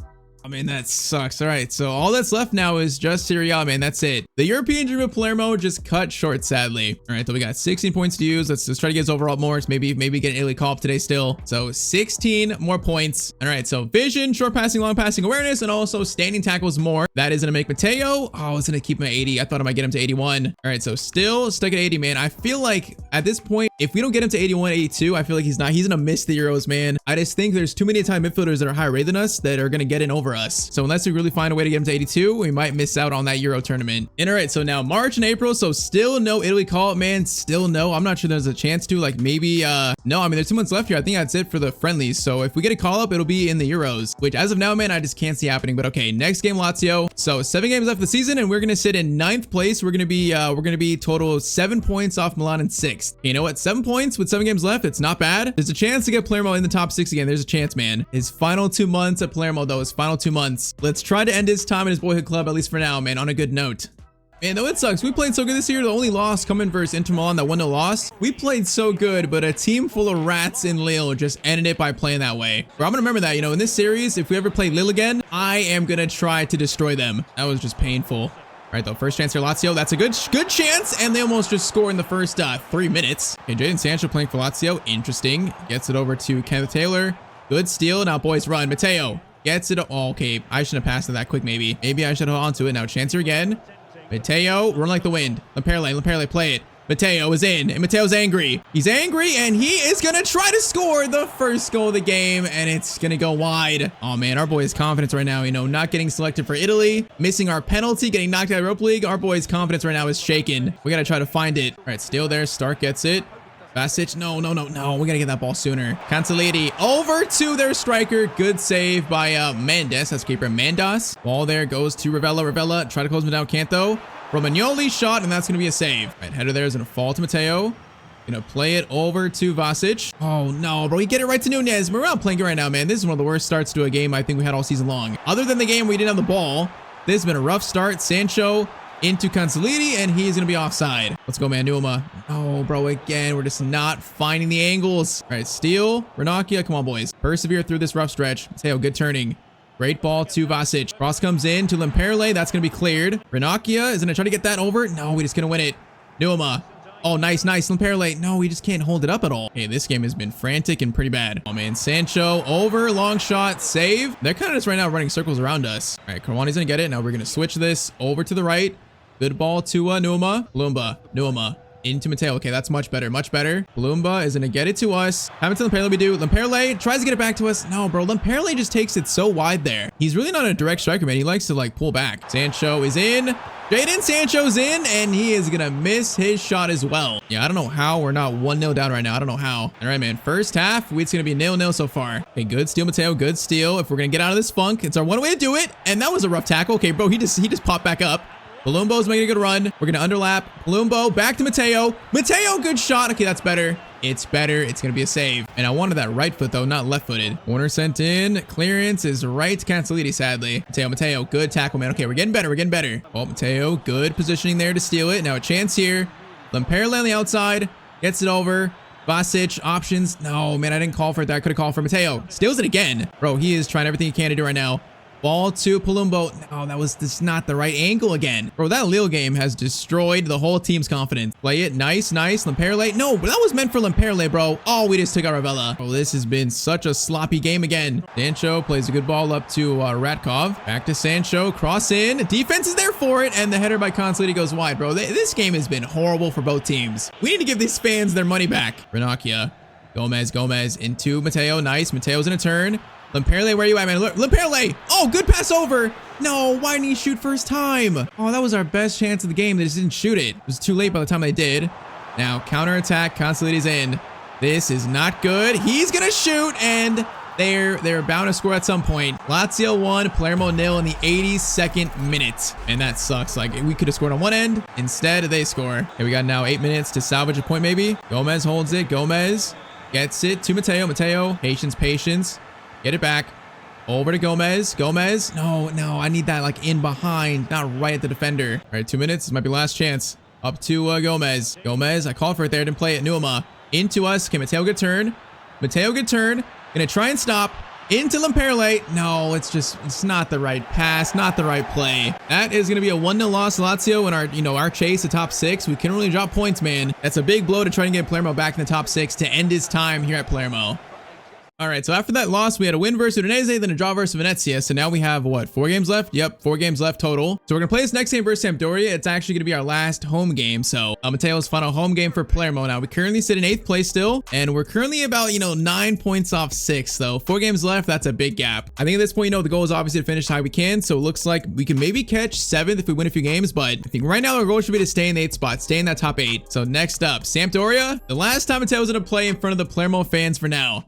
[SPEAKER 1] I mean, that sucks. All right, so all that's left now is just Serie A, man. That's it. The European Dream of Palermo just cut short, sadly. All right, so we got 16 points to use. Let's try to get his overall more. So maybe get an Italy call up today still. So 16 more points. All right, so vision, short passing, long passing, awareness, and also standing tackles more. That is going to make Matteo. Oh, it's going to keep him at 80. I thought I might get him to 81. All right, so still stuck at 80, man. I feel like at this point, if we don't get him to 81, 82, I feel like he's going to miss the Euros, man. I just think there's too many Italian midfielders that are higher rated than us that are going to get in over us. us. So unless we really find a way to get him to 82, we might miss out on that Euro tournament. And all right, so now March and April, so still no Italy call-up, man. Still no. I'm not sure there's a chance to, like, maybe, no, I mean, there's 2 months left here. I think that's it for the friendlies. So if we get a call-up, it'll be in the Euros, which as of now, man, I just can't see happening. But okay, next game, Lazio. So 7 games left of the season, and we're gonna sit in 9th place. We're gonna be total 7 points off Milan in 6th. You know what? 7 points with 7 games left. It's not bad. There's a chance to get Palermo in the top 6 again. There's a chance, man. His final 2 months at Palermo, though, his final 2 months. Let's try to end his time in his boyhood club, at least for now, man, on a good note. Man, though it sucks. We played so good this year. The only loss coming versus Inter Milan, that 1-0 loss. We played so good, but a team full of rats in Lille just ended it by playing that way. Bro, I'm gonna remember that, you know, in this series, if we ever play Lille again, I am gonna try to destroy them. That was just painful. All right, though, first chance for Lazio. That's a good chance, and they almost just score in the first 3 minutes. Okay, Jadon Sancho playing for Lazio. Interesting. Gets it over to Kenneth Taylor. Good steal. Now, boys, run. Matteo gets it. Oh, okay, I shouldn't have passed it that quick, maybe. Maybe I should hold on to it. Now, chance here again. Matteo, run like the wind. Lamperle, play it. Matteo is in, and Matteo's angry. He's angry, and he is gonna try to score the first goal of the game, and it's gonna go wide. Oh man, our boy's confidence right now, you know, not getting selected for Italy, missing our penalty, getting knocked out of Europa League. Our boy's confidence right now is shaken. We gotta try to find it. All right, still there. Stark gets it. Vasic, no. We gotta get that ball sooner. Cancellieri over to their striker. Good save by Mendes. That's keeper Mandas. Ball there goes to Ravella. Try to close him down, can't though. Romagnoli shot, and that's gonna be a save. All right, header there is gonna fall to Matteo. Gonna play it over to Vasic. Oh no, bro, he get it right to Nunez. We're not playing good right now, man. This is one of the worst starts to a game I think we had all season long. Other than the game where we didn't have the ball, this has been a rough start. Sancho into Cancellieri, and he's gonna be offside. Let's go, man. Numa. Oh, bro, again, we're just not finding the angles. All right, steal. Ranocchia, come on, boys. Persevere through this rough stretch. Matteo, good turning. Great ball to Vasic. Cross comes in to Lamperle. That's going to be cleared. Ranocchia is going to try to get that over. No, we're just going to win it. Numa. Oh, nice. Lamperle. No, we just can't hold it up at all. Okay, this game has been frantic and pretty bad. Oh, man. Sancho over. Long shot. Save. They're kind of just right now running circles around us. All right, Karwani's going to get it. Now we're going to switch this over to the right. Good ball to Numa. Numa. Into Matteo. Okay, that's much better. Palumba is going to get it to us. Haven't seen Lamperle do. Lamperle tries to get it back to us. No, bro. Lamperle just takes it so wide there. He's really not a direct striker, man. He likes to, like, pull back. Sancho is in. Jadon Sancho's in, and he is going to miss his shot as well. Yeah, I don't know how we're not 1-0 down right now. I don't know how. All right, man. First half, it's going to be 0-0 so far. Okay, good steal, Matteo. Good steal. If we're going to get out of this funk, it's our one way to do it. And that was a rough tackle. Okay, bro, he just popped back up. Palumbo's making a good run. We're going to underlap. Palumbo back to Matteo. Matteo, good shot. Okay, that's better. It's better. It's going to be a save. And I wanted that right foot, though, not left-footed. Corner sent in. Clearance is right to Cancellieri, sadly. Matteo, good tackle, man. Okay, we're getting better. Oh, Matteo, good positioning there to steal it. Now a chance here. Lamperle on the outside. Gets it over. Vasic, options. No, man, I didn't call for it there. I could have called for Matteo. Steals it again. Bro, he is trying everything he can to do right now. Ball to Palumbo. No, that was just not the right angle again. Bro, that Lille game has destroyed the whole team's confidence. Play it. Nice. Lamperle. No, but that was meant for Lamperle, bro. Oh, we just took out Ravella. Bro, this has been such a sloppy game again. Sancho plays a good ball up to Radkov. Back to Sancho. Cross in. Defense is there for it, and the header by Cancellieri goes wide, bro. This game has been horrible for both teams. We need to give these fans their money back. Ranocchia. Gomez into Matteo. Nice. Matteo's in a turn. Lamperle, where you at, man? Lamperle! Oh, good pass over! No, why didn't he shoot first time? Oh, that was our best chance of the game. They just didn't shoot it. It was too late by the time they did. Now, counterattack. Cancellieri's in. This is not good. He's gonna shoot, and they're bound to score at some point. Lazio 1, Palermo 0 in the 82nd minute. And that sucks. Like, we could have scored on one end. Instead, they score. Okay, we got now 8 minutes to salvage a point, maybe. Gomez holds it. Gomez gets it to Matteo. Matteo, patience. Get it back. Over to Gomez. No, I need that like in behind, not right at the defender. All right, 2 minutes. This might be last chance. Up to Gomez. I called for it there. Didn't play it. Numa. Into us. Okay, Matteo, good turn. Gonna try and stop. Into Lamperle. No, it's not the right pass, not the right play. That is gonna be a 1-0 loss to Lazio in our chase to top 6. We can really drop points, man. That's a big blow to try and get Palermo back in the top 6 to end his time here at Palermo. All right, so after that loss, we had a win versus Udinese, then a draw versus Venezia. So now we have, what, 4 games left? Yep, 4 games left total. So we're going to play this next game versus Sampdoria. It's actually going to be our last home game. So Matteo's final home game for Palermo. Now, we currently sit in 8th place still, and we're currently about, 9 points off 6th, though. 4 games left, that's a big gap. I think at this point, the goal is obviously to finish high we can. So it looks like we can maybe catch 7th if we win a few games, but I think right now our goal should be to stay in the 8th spot, stay in that top 8. So next up, Sampdoria. The last time Matteo was going to play in front of the Palermo fans for now.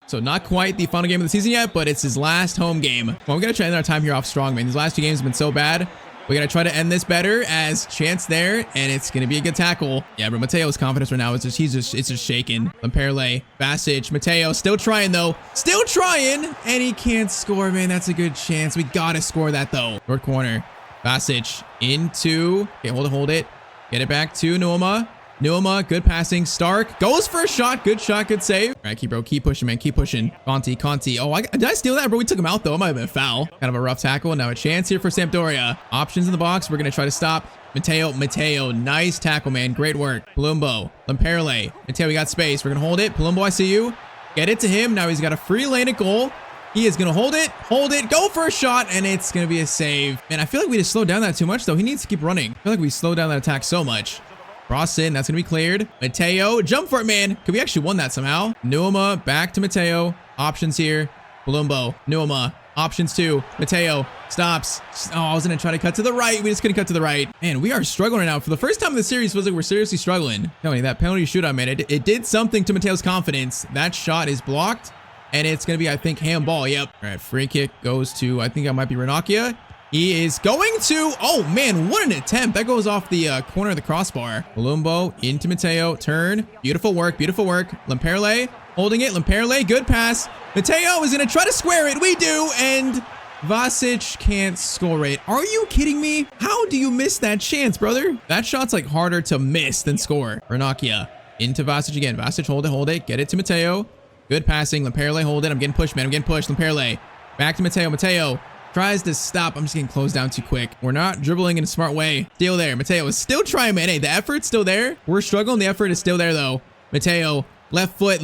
[SPEAKER 1] So not quite the final game of the season yet, but it's his last home game. Well, we got to try to end our time here off strong, man. These last 2 games have been so bad. We got to try to end this better as chance there, and it's going to be a good tackle. Yeah, but Matteo's confidence right now is just, it's just shaking. Lamperle, Basic, Matteo still trying though. Still trying, and he can't score, man. That's a good chance. We got to score that though. Short corner, Basic into, okay, hold it. Get it back to Nuoma. Nuoma, good passing. Stark goes for a shot. Good shot, good save. All right, keep pushing, man. Keep pushing. Conti. Oh, did I steal that, bro? We took him out, though. It might have been a foul. Kind of a rough tackle. Now a chance here for Sampdoria. Options in the box. We're going to try to stop Matteo. Nice tackle, man. Great work. Palumbo, Lamperle. Matteo, we got space. We're going to hold it. Palumbo, I see you. Get it to him. Now he's got a free lane at goal. He is going to hold it, go for a shot, and it's going to be a save. Man, I feel like we just slowed down that too much, though. He needs to keep running. I feel like we slowed down that attack so much. Cross in, that's gonna be cleared. Matteo, jump for it, man. Could we actually won that somehow? Nuoma, back to Matteo. Options here. Palumbo, Nuoma, options too. Matteo, stops. Oh, I was gonna try to cut to the right. We just couldn't cut to the right. Man, we are struggling right now. For the first time in the series, it feels like we're seriously struggling. Tell me, that penalty shootout, man, it did something to Matteo's confidence. That shot is blocked, and it's gonna be, I think, handball. Yep. All right, free kick goes to, I think that might be Ranocchia. He is going to, oh man, what an attempt. That goes off the corner of the crossbar. Palumbo into Matteo, turn. Beautiful work. Lamperle holding it. Lamperle, good pass. Matteo is going to try to square it. We do, and Vasic can't score it. Are you kidding me? How do you miss that chance, brother? That shot's like harder to miss than score. Ranocchia into Vasic again. Vasic, hold it. Get it to Matteo. Good passing. Lamperle, hold it. I'm getting pushed, man. Lamperle, back to Matteo. Tries to stop. I'm just getting closed down too quick. We're not dribbling in a smart way. Still there. Matteo is still trying, man. Hey, the effort's still there. We're struggling. The effort is still there, though. Matteo, left foot,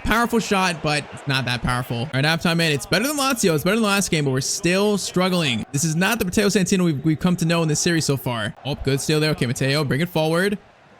[SPEAKER 1] powerful shot, but it's not that powerful. All right, halftime, man. It's better than Lazio. It's better than the last game, but we're still struggling. This is not the Matteo Santino we've come to know in this series so far. Oh, good steal there. Okay, Matteo, bring it forward.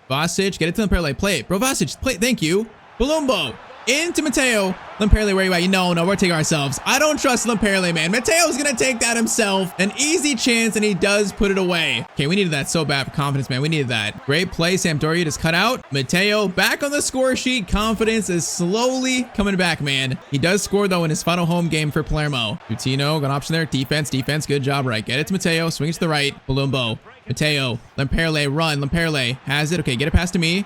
[SPEAKER 1] Vasic, get it to Lamperle. Play it. Bro, Vasic, play it. Thank you. Palumbo. Into Matteo. Lamperle, where are you at? No, we're taking ourselves. I don't trust Lamperle, man. Matteo's gonna take that himself. An easy chance, and he does put it away. Okay, we needed that so bad for confidence, man. We needed that. Great play. Sampdoria just cut out. Matteo back on the score sheet. Confidence is slowly coming back, man. He does score, though, in his final home game for Palermo. Tutino, got an option there. Defense. Good job, right. Get it to Matteo. Swing it to the right. Palumbo. Matteo. Lamperle, run. Lamperle has it. Okay, get it past to me.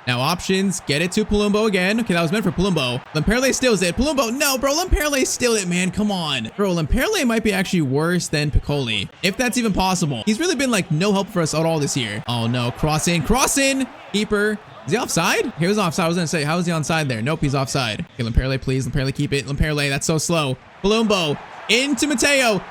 [SPEAKER 1] Now options, get it to Palumbo again. Okay, that was meant for Palumbo. Lamperle steals it. Palumbo, no, bro, Lamperle steal it, man. Come on. Bro, Lamperle might be actually worse than Piccoli, if that's even possible. He's really been like no help for us at all this year. Oh no, cross in. Keeper. Is he offside? He was offside. I was gonna say, how is he onside there? Nope, he's offside. Okay, Lamperle, please. Lamperle, keep it. Lamperle, that's so slow. Palumbo. Into Matteo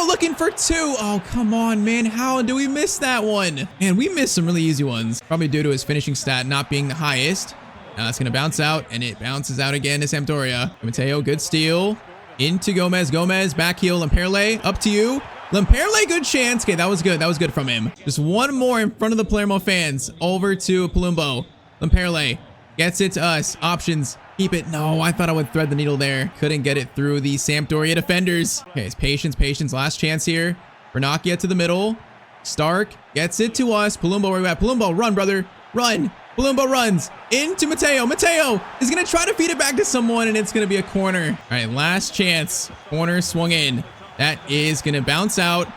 [SPEAKER 1] looking for 2. Oh, come on, man. How do we miss that one? Man, we missed some really easy ones. Probably due to his finishing stat not being the highest. Now that's going to bounce out, and it bounces out again to Sampdoria. Matteo, good steal. Into Gomez, back heel. Lamperle, up to you. Lamperle, good chance. Okay, that was good from him. Just one more in front of the Palermo fans. Over to Palumbo. Lamperle gets it to us. Options. Keep it. No, I thought I would thread the needle there. Couldn't get it through the Sampdoria defenders. Okay, it's patience. Last chance here. Ranocchia to the middle. Stark gets it to us. Palumbo, where are you at? Palumbo, run, brother. Run. Palumbo runs into Matteo. Matteo is going to try to feed it back to someone, and it's going to be a corner. All right, last chance. Corner swung in. That is going to bounce out.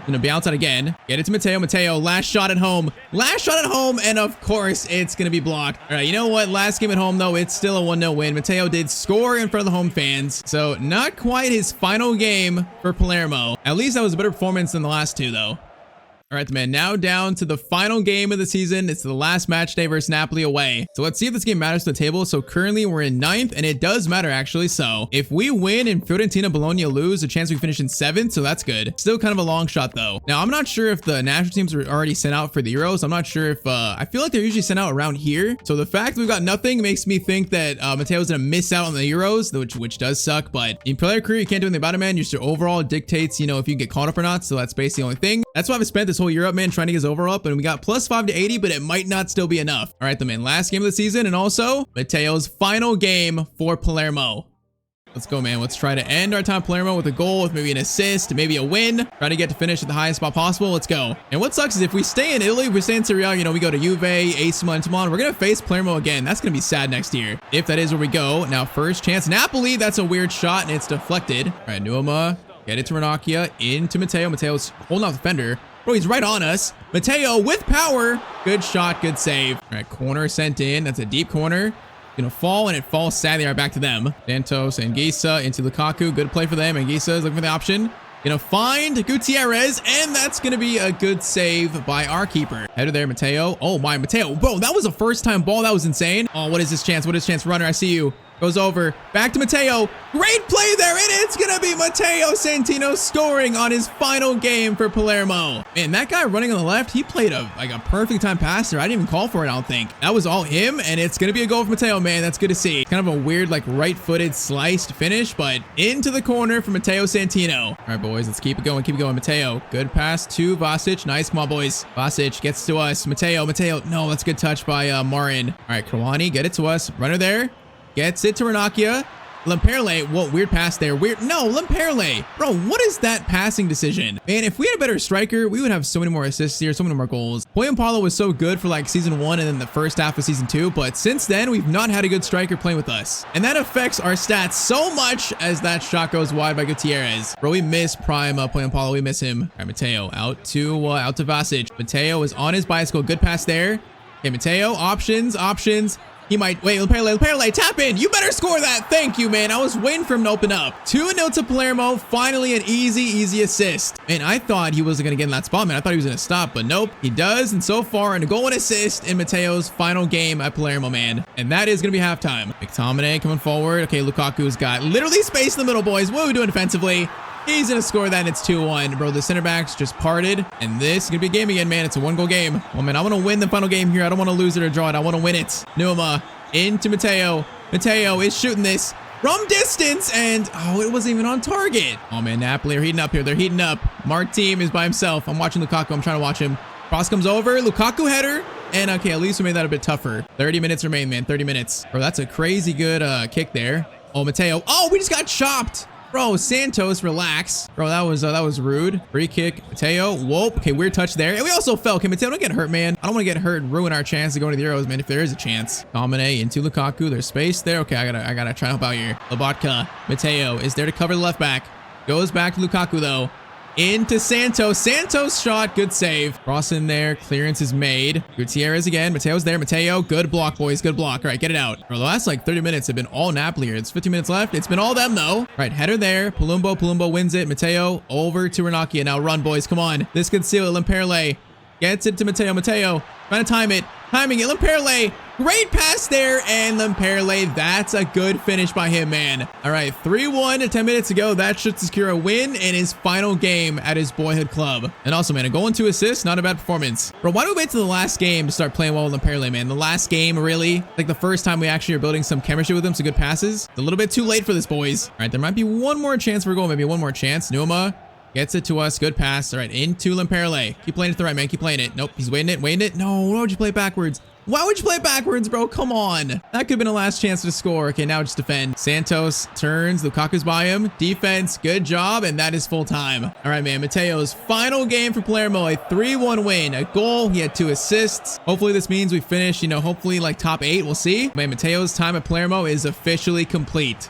[SPEAKER 1] Gonna bounce out again. Get it to Matteo. Last shot at home. And of course, it's gonna be blocked. All right, you know what? Last game at home, though, it's still a 1-0 win. Matteo did score in front of the home fans. So not quite his final game for Palermo. At least that was a better performance than the last 2, though. All right, man, now down to the final game of the season. It's the last match day versus Napoli away. So let's see if this game matters to the table. So currently we're in 9th, and it does matter actually. So if we win and Fiorentina Bologna lose, the chance we finish in 7th. So that's good. Still kind of a long shot though. Now I'm not sure if the national teams are already sent out for the Euros. I'm not sure if, I feel like they're usually sent out around here. So the fact we've got nothing makes me think that Matteo's gonna miss out on the Euros, which does suck. But in player career, you can't do anything about it, man. Just your overall dictates, you know, if you get caught up or not. So that's basically the only thing. That's why I've spent this whole year up, man, trying to get his overall up, and we got +5 to 80, but it might not still be enough. All right, the man, last game of the season, and also Matteo's final game for Palermo. Let's go, man. Let's try to end our time at Palermo with a goal, with maybe an assist, maybe a win. Try to get to finish at the highest spot possible. Let's go. And what sucks is if we stay in Italy, if we stay in Serie A, you know, we go to Juve, AC Milan, we're going to face Palermo again. That's going to be sad next year, if that is where we go. Now, first chance, Napoli. That's a weird shot, and it's deflected. All right, Nuoma, get it to Ranocchia, into Matteo. Matteo's holding off the defender. Bro, he's right on us. Matteo with power. Good shot, good save. All right, corner sent in. That's a deep corner. Gonna fall, and it falls sadly right back to them. Santos and Gisa into Lukaku. Good play for them, and Gisa is looking for the option. Gonna find Gutierrez, and that's gonna be a good save by our keeper. Header there, Matteo. Oh my, Matteo. Bro, that was a first-time ball. That was insane. Oh, what is this chance? What is chance? Runner, I see you. Goes over. Back to Matteo. Great play there, and it's gonna be Matteo Santino scoring on his final game for Palermo. Man, that guy running on the left, he played a perfect time pass there. I didn't even call for it, I don't think. That was all him, and it's gonna be a goal for Matteo, man. That's good to see. Kind of a weird, like, right-footed sliced finish, but into the corner for Matteo Santino. All right, boys, let's keep it going. Keep it going. Matteo, good pass to Vasic. Nice. Come on, boys. Vasic gets to us. Matteo. No, that's a good touch by Marin. All right, Krawani, get it to us. Runner there. Gets it to Ranocchia. Lamperle, whoa, weird pass there. No, Lamperle. Bro, what is that passing decision? Man, if we had a better striker, we would have so many more assists here, so many more goals. Paulo was so good for like season 1 and then the first half of season 2, but since then, we've not had a good striker playing with us. And that affects our stats so much as that shot goes wide by Gutierrez. Bro, we miss prime Paulo. We miss him. All right, Matteo out to Vasic. Matteo is on his bicycle. Good pass there. Okay, Matteo, options. He might, wait, Lamperle, tap in. You better score that. Thank you, man. I was waiting for him to open up. 2-0 to Palermo. Finally, an easy assist. And I thought he wasn't going to get in that spot, man. I thought he was going to stop, but nope. He does, and so far, a goal and assist in Matteo's final game at Palermo, man. And that is going to be halftime. McTominay coming forward. Okay, Lukaku's got literally space in the middle, boys. What are we doing defensively? He's going to score that, and it's 2-1. Bro, the center backs just parted, and this is going to be a game again, man. It's a 1-goal game. Oh, man, I want to win the final game here. I don't want to lose it or draw it. I want to win it. Nuoma into Matteo. Matteo is shooting this from distance, and oh, it wasn't even on target. Oh, man, Napoli are heating up here. They're heating up. Mark team is by himself. I'm watching Lukaku. I'm trying to watch him. Cross comes over. Lukaku header. And okay, at least we made that a bit tougher. 30 minutes remain, man. 30 minutes. Bro, that's a crazy good kick there. Oh, Matteo. Oh, we just got chopped. Bro, Santos, relax. Bro, that was rude. Free kick. Matteo, whoop. Okay, weird touch there. And we also fell. Okay, Matteo, don't get hurt, man. I don't want to get hurt and ruin our chance to go to the Euros, man, if there is a chance. Domine into Lukaku. There's space there. Okay, I gotta try to help out here. Lobotka. Matteo is there to cover the left back. Goes back to Lukaku, though. Into Santos. Santos shot. Good save. Cross in there. Clearance is made. Gutierrez again. Matteo's there. Matteo. Good block, boys. Good block. All right, get it out. For the last like 30 minutes have been all Napoli here. It's 15 minutes left. It's been all them, though. All right, header there. Palumbo wins it. Matteo over to Ranocchia. Now run, boys. Come on. This could seal it. Lamperle gets it to Matteo. Matteo trying to time it. Timing it. Lamperle. Great pass there, and Lamperle, that's a good finish by him, man. All right, 3-1 10 minutes ago. That should secure a win in his final game at his boyhood club. And also, man, a goal and 2 assists, not a bad performance. Bro, why do we wait till the last game to start playing well with Lamperle, man? The last game, really? Like the first time we actually are building some chemistry with him, some good passes. It's a little bit too late for this, boys. All right, there might be one more chance for a goal, maybe one more chance. Nuoma gets it to us. Good pass. All right, into Lamperle. Keep playing it to the right, man. Keep playing it. Nope, he's waiting it. No, why would you play it backwards? Why would you play it backwards, bro? Come on. That could have been a last chance to score. Okay, now just defend. Santos turns. Lukaku's by him. Defense. Good job. And that is full time. All right, man. Matteo's final game for Palermo. A 3-1 win. A goal. He had 2 assists. Hopefully this means we finish, hopefully like top 8. We'll see. Man, Matteo's time at Palermo is officially complete.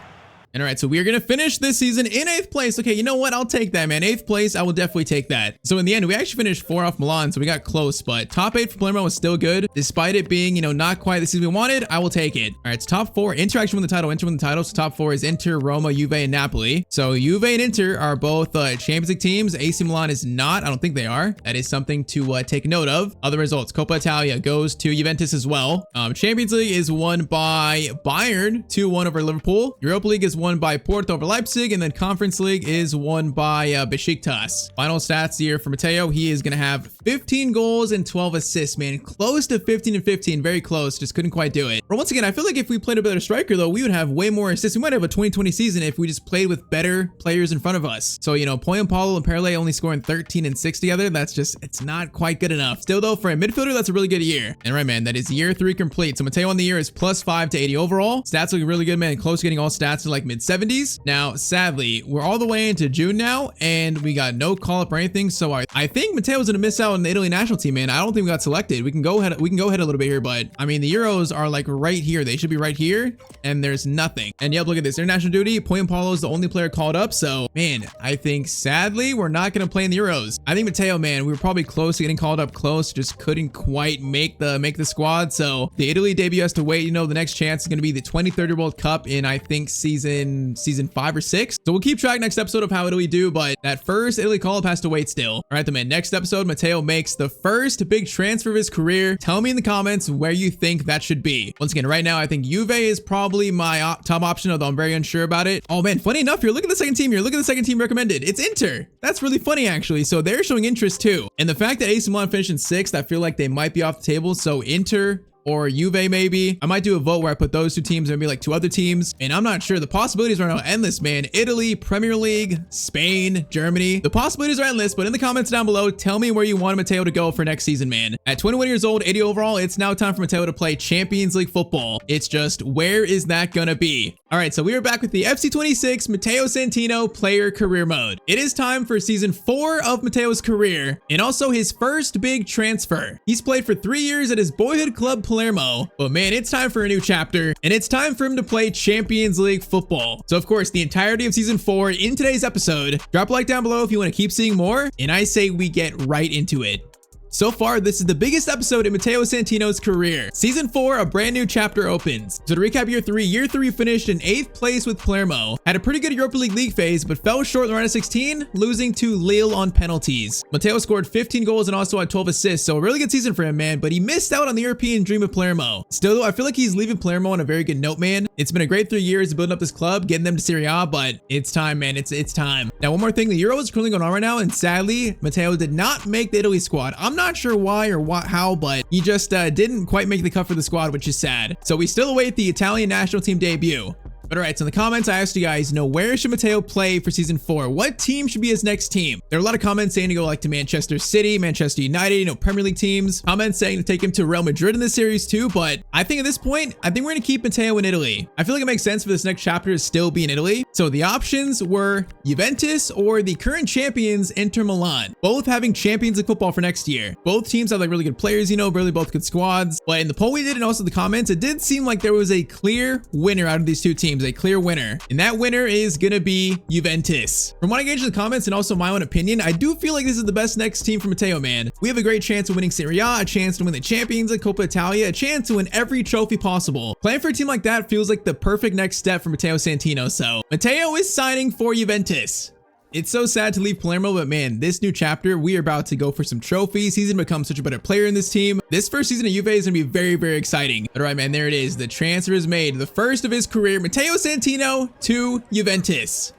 [SPEAKER 1] And all right, so we are going to finish this season in 8th place. Okay, you know what? I'll take that, man. 8th place, I will definitely take that. So in the end, we actually finished 4 off Milan, so we got close, but top 8 for Palermo was still good. Despite it being, you know, not quite the season we wanted, I will take it. All right, it's top 4. Inter actually won the title. Inter won the title. So top 4 is Inter, Roma, Juve, and Napoli. So Juve and Inter are both Champions League teams. AC Milan is not. I don't think they are. That is something to take note of. Other results, Coppa Italia goes to Juventus as well. Champions League is won by Bayern, 2-1 over Liverpool. Europa League is won by Porto over Leipzig, and then Conference League is won by Besiktas. Final stats here for Matteo. He is going to have 15 goals and 12 assists, man. Close to 15 and 15. Very close. Just couldn't quite do it. But once again, I feel like if we played a better striker, though, we would have way more assists. We might have a 2020 season if we just played with better players in front of us. So, you know, Paulo and Perle only scoring 13 and 6 together. That's just, it's not quite good enough. Still, though, for a midfielder, that's a really good year. And right, man, that is year 3 complete. So Matteo on the year is +5 to 80 overall. Stats look really good, man. Close to getting all stats to like mid-70s. Now, sadly, we're all the way into June now, and we got no call-up or anything. So I think Matteo's gonna miss out on the Italy national team, man. I don't think we got selected. We can go ahead a little bit here, but I mean, the Euros are like right here. They should be right here, and there's nothing. And yep, look at this. International duty. Paulo is the only player called up. So, man, I think sadly we're not gonna play in the Euros. I think Matteo, man, we were probably close to getting called up. Close, just couldn't quite make the squad. So the Italy debut has to wait. You know, the next chance is gonna be the 2030 World Cup in I think season 5 or 6. So we'll keep track next episode of how Italy do, but that first Italy call-up has to wait still. All right, then, man. Next episode, Matteo makes the first big transfer of his career. Tell me in the comments where you think that should be. Once again, right now, I think Juve is probably my top option, although I'm very unsure about it. Oh, man, funny enough, here, look at the second team here. Look at the second team recommended. It's Inter. That's really funny, actually. So they're showing interest, too. And the fact that AC Milan finished in 6th, I feel like they might be off the table. So Inter or Juve, maybe. I might do a vote where I put those 2 teams and maybe like 2 other teams. And I'm not sure. The possibilities are now endless, man. Italy, Premier League, Spain, Germany. The possibilities are endless, but in the comments down below, tell me where you want Matteo to go for next season, man. At 21 years old, 80 overall, it's now time for Matteo to play Champions League football. It's just, where is that gonna be? All right, so we are back with the FC26 Matteo Santino player career mode. It is time for season 4 of Matteo's career and also his first big transfer. He's played for 3 years at his boyhood club Palermo, but man, it's time for a new chapter, and it's time for him to play Champions League football. So of course, the entirety of season 4 in today's episode. Drop a like down below if you want to keep seeing more, and I say we get right into it. So far, this is the biggest episode in Matteo Santino's career. Season 4, a brand new chapter opens. So to recap year 3 finished in 8th place with Palermo. Had a pretty good Europa League phase, but fell short in the round of 16, losing to Lille on penalties. Matteo scored 15 goals and also had 12 assists, so a really good season for him, man, but he missed out on the European dream of Palermo. Still though, I feel like he's leaving Palermo on a very good note, man. It's been a great 3 years building up this club, getting them to Serie A, but it's time, man. It's time. Now, one more thing, the Euros is currently going on right now, and sadly, Matteo did not make the Italy squad. I'm not sure why or how, but he just didn't quite make the cut for the squad, which is sad. So we still await the Italian national team debut. But all right, so in the comments, I asked you guys, where should Matteo play for season 4? What team should be his next team? There are a lot of comments saying to go like to Manchester City, Manchester United, Premier League teams. Comments saying to take him to Real Madrid in this series too, but I think at this point, I think we're gonna keep Matteo in Italy. I feel like it makes sense for this next chapter to still be in Italy. So the options were Juventus or the current champions, Inter Milan. Both having Champions League football for next year. Both teams have like really good players, really both good squads. But in the poll we did and also the comments, it did seem like there was a clear winner out of these 2 teams. A clear winner, and that winner is gonna be Juventus. From what I gauge in the comments and also my own opinion, I do feel like this is the best next team for Matteo, man. We have a great chance of winning Serie A, a chance to win the Champions League, Coppa Italia, a chance to win every trophy possible. Playing for a team like that feels like the perfect next step for Matteo Santino, so Matteo is signing for Juventus. It's so sad to leave Palermo, but man, this new chapter, we are about to go for some trophies. He's gonna become such a better player in this team. This first season of Juve is gonna be very, very exciting. All right, man, there it is. The transfer is made. The first of his career, Matteo Santino to Juventus.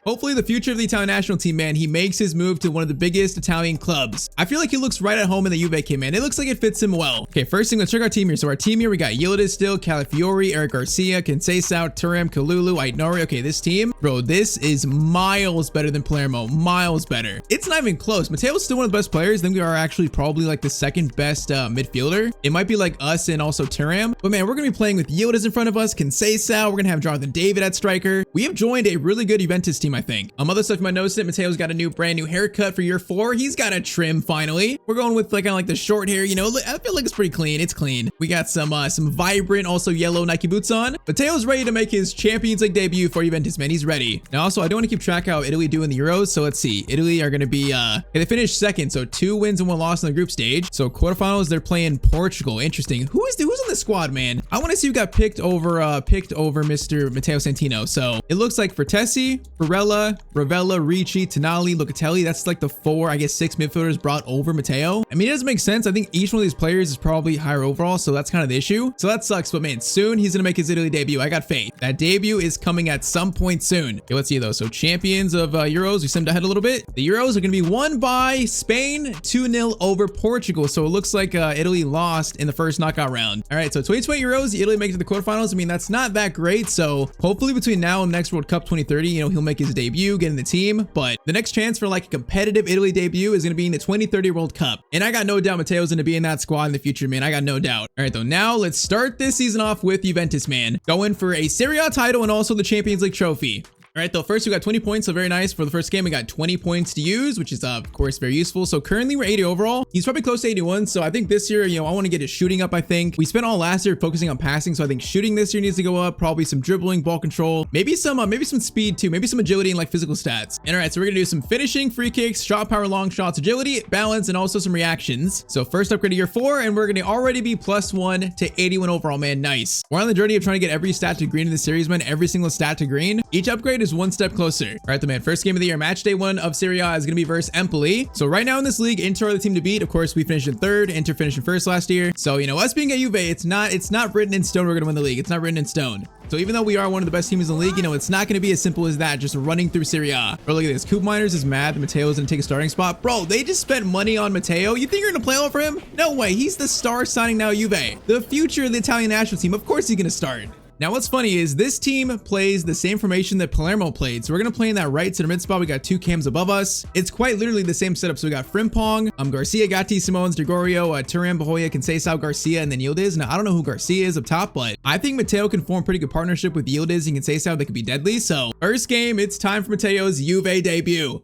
[SPEAKER 1] Hopefully the future of the Italian national team, man, he makes his move to one of the biggest Italian clubs. I feel like he looks right at home in the Juve kit, man. It looks like it fits him well. Okay, first thing, let's check our team here. So our team here, we got Yildiz still, Calafiori, Eric Garcia, Conceição, Thuram, Kalulu, Aitnori. Okay, this team, bro, this is miles better than Palermo. Miles better. It's not even close. Matteo's still one of the best players. Then we are actually probably like the second best midfielder. It might be like us and also Thuram. But man, we're gonna be playing with Yildiz in front of us, Conceição. We're gonna have Jonathan David at striker. We have joined a really good Juventus team, I think. Other stuff you might notice it, Mateo's got a brand new haircut for year 4. He's got a trim finally. We're going with like kind of like the short hair, you know. I feel like it's pretty clean. It's clean. We got some vibrant, also yellow Nike boots on. Mateo's ready to make his Champions League debut for Juventus, man. He's ready. Now, also, I don't want to keep track of how Italy do in the Euros. So let's see. Italy are going to be, they finished second. So 2 wins and 1 loss in the group stage. So quarterfinals, they're playing Portugal. Interesting. Who's on the squad, man? I want to see who got picked over Mr. Matteo Santino. So it looks like Fertesi, Barella, Ravella, Ricci, Tonali, Locatelli. That's like the 4, I guess 6 midfielders brought over Matteo. I mean, it doesn't make sense. I think each one of these players is probably higher overall. So that's kind of the issue. So that sucks. But man, soon he's going to make his Italy debut. I got faith. That debut is coming at some point soon. Okay, let's see though. So champions of Euros, we sent ahead a little bit. The Euros are going to be won by Spain 2-0 over Portugal. So it looks like Italy lost in the first knockout round. All right, so 2020 Euros, Italy make it to the quarterfinals. I mean, that's not that great. So hopefully between now and next World Cup 2030, you know, he'll make his debut, get in the team. But the next chance for like a competitive Italy debut is going to be in the 2030 World Cup. And I got no doubt Matteo's going to be in that squad in the future, man. I got no doubt. All right, though, now let's start this season off with Juventus, man. Going for a Serie A title and also the Champions League trophy. All right, though, first we got 20 points, so very nice. For the first game, we got 20 points to use, which is, of course, very useful. So currently we're 80 overall. He's probably close to 81. So I think this year, you know, I want to get his shooting up, I think. We spent all last year focusing on passing. So I think shooting this year needs to go up. Probably some dribbling, ball control, maybe some speed too, maybe some agility and like physical stats. And all right, so we're going to do some finishing, free kicks, shot power, long shots, agility, balance, and also some reactions. So first upgrade to year 4, and we're going to already be +1 to 81 overall, man. Nice. We're on the journey of trying to get every stat to green in the series, man. Every single stat to green. Each upgrade is 1 step closer. All right, the man, first game of the year, match day 1 of Serie A is going to be versus Empoli. So right now in this league, Inter are the team to beat. Of course, we finished in 3rd. Inter finished in 1st last year. So, you know, us being a Juve, it's not written in stone we're going to win the league. It's not written in stone. So even though we are one of the best teams in the league, you know, it's not going to be as simple as that, just running through Serie A. Bro, look at this. Coop Miners is mad that Matteo's going to take a starting spot. Bro, they just spent money on Matteo. You think you're going to play all for him? No way. He's the star signing now, Juve. The future of the Italian national team. Of course he's going to start. Now, what's funny is this team plays the same formation that Palermo played. So we're going to play in that right center mid spot. We got 2 cams above us. It's quite literally the same setup. So we got Frimpong, Garcia, Gatti, Simones, Gregorio, Thuram, Bahoya, Conceição, Garcia, and then Yildiz. Now, I don't know who Garcia is up top, but I think Matteo can form a pretty good partnership with Yildiz and Conceição that could be deadly. So first game, it's time for Matteo's Juve debut.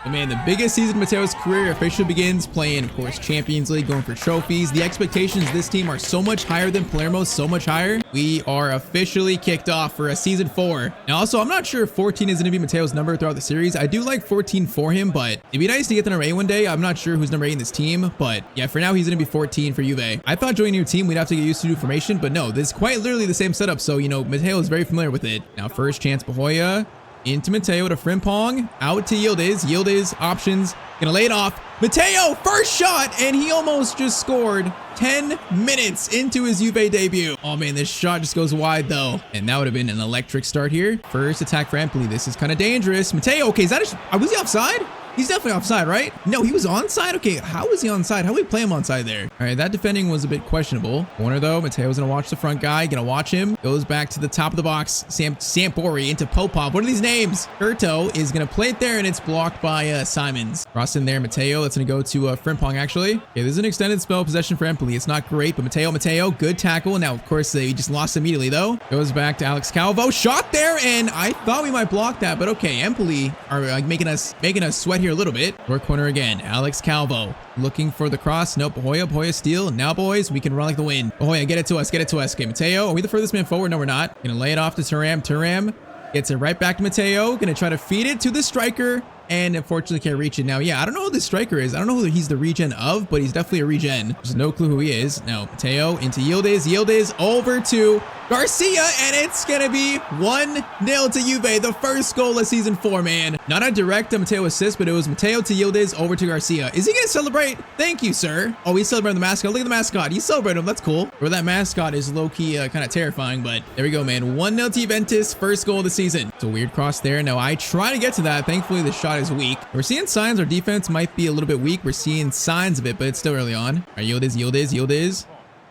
[SPEAKER 1] But man, the biggest season of Matteo's career officially begins playing, of course, Champions League, going for trophies. The expectations of this team are so much higher than Palermo's, so much higher. We are officially kicked off for a season 4. Now, also, I'm not sure if 14 is going to be Matteo's number throughout the series. I do like 14 for him, but it'd be nice to get the number 8 one day. I'm not sure who's number 8 in this team, but yeah, for now, he's going to be 14 for Juve. I thought joining a new team, we'd have to get used to new formation, but no, this is quite literally the same setup. So, you know, Matteo is very familiar with it. Now, first chance, Bahoya. Into Matteo to Frimpong, out to Yildiz. Yildiz options, gonna lay it off. Matteo, first shot, and he almost just scored 10 minutes into his Juve debut. Oh man, this shot just goes wide though. And that would have been an electric start here. First attack for Empoli. This is kind of dangerous. Matteo, okay, is that was he offside? He's definitely offside, right? No, he was onside? Okay, how was he onside? How do we play him onside there? All right, that defending was a bit questionable. Corner though, Matteo's gonna watch the front guy, gonna watch him. Goes back to the top of the box. Sampori into Popov. What are these names? Urto is gonna play it there, and it's blocked by Simons. Cross in there, Matteo. That's gonna go to Frimpong, actually. Okay, this is an extended spell possession for Empoli. It's not great, but Matteo, good tackle. Now, of course, he just lost immediately though. Goes back to Alex Calvo. Shot there, and I thought we might block that, but okay, Empoli are like making us sweat here a little bit. Work corner again. Alex Calvo looking for the cross. Nope. Bahoya steal. Now, boys, we can run like the wind. Bahoya, get it to us. Okay, Matteo, are we the furthest man forward? No, we're not. Gonna lay it off to Thuram. Thuram gets it right back to Matteo. Gonna try to feed it to the striker, and unfortunately can't reach it. Now, yeah, I don't know who the striker is. I don't know who he's the regen of, but he's definitely a regen. There's no clue who he is. Now, Matteo into Yildiz. Yildiz over to Garcia, and it's gonna be 1-0 to Juve, the first goal of season 4, man. Not a direct Matteo assist, but it was Matteo to Yildiz over to Garcia. Is he gonna celebrate? Thank you, sir. Oh, he's celebrating the mascot. Look at the mascot. He's celebrating him. That's cool. Or that mascot is low-key kind of terrifying, but there we go, man. 1-0 to Juventus, first goal of the season. It's a weird cross there. Now, I try to get to that. Thankfully, the shot is weak. We're seeing signs our defense might be a little bit weak. We're seeing signs of it, but it's still early on. All right, Yildiz.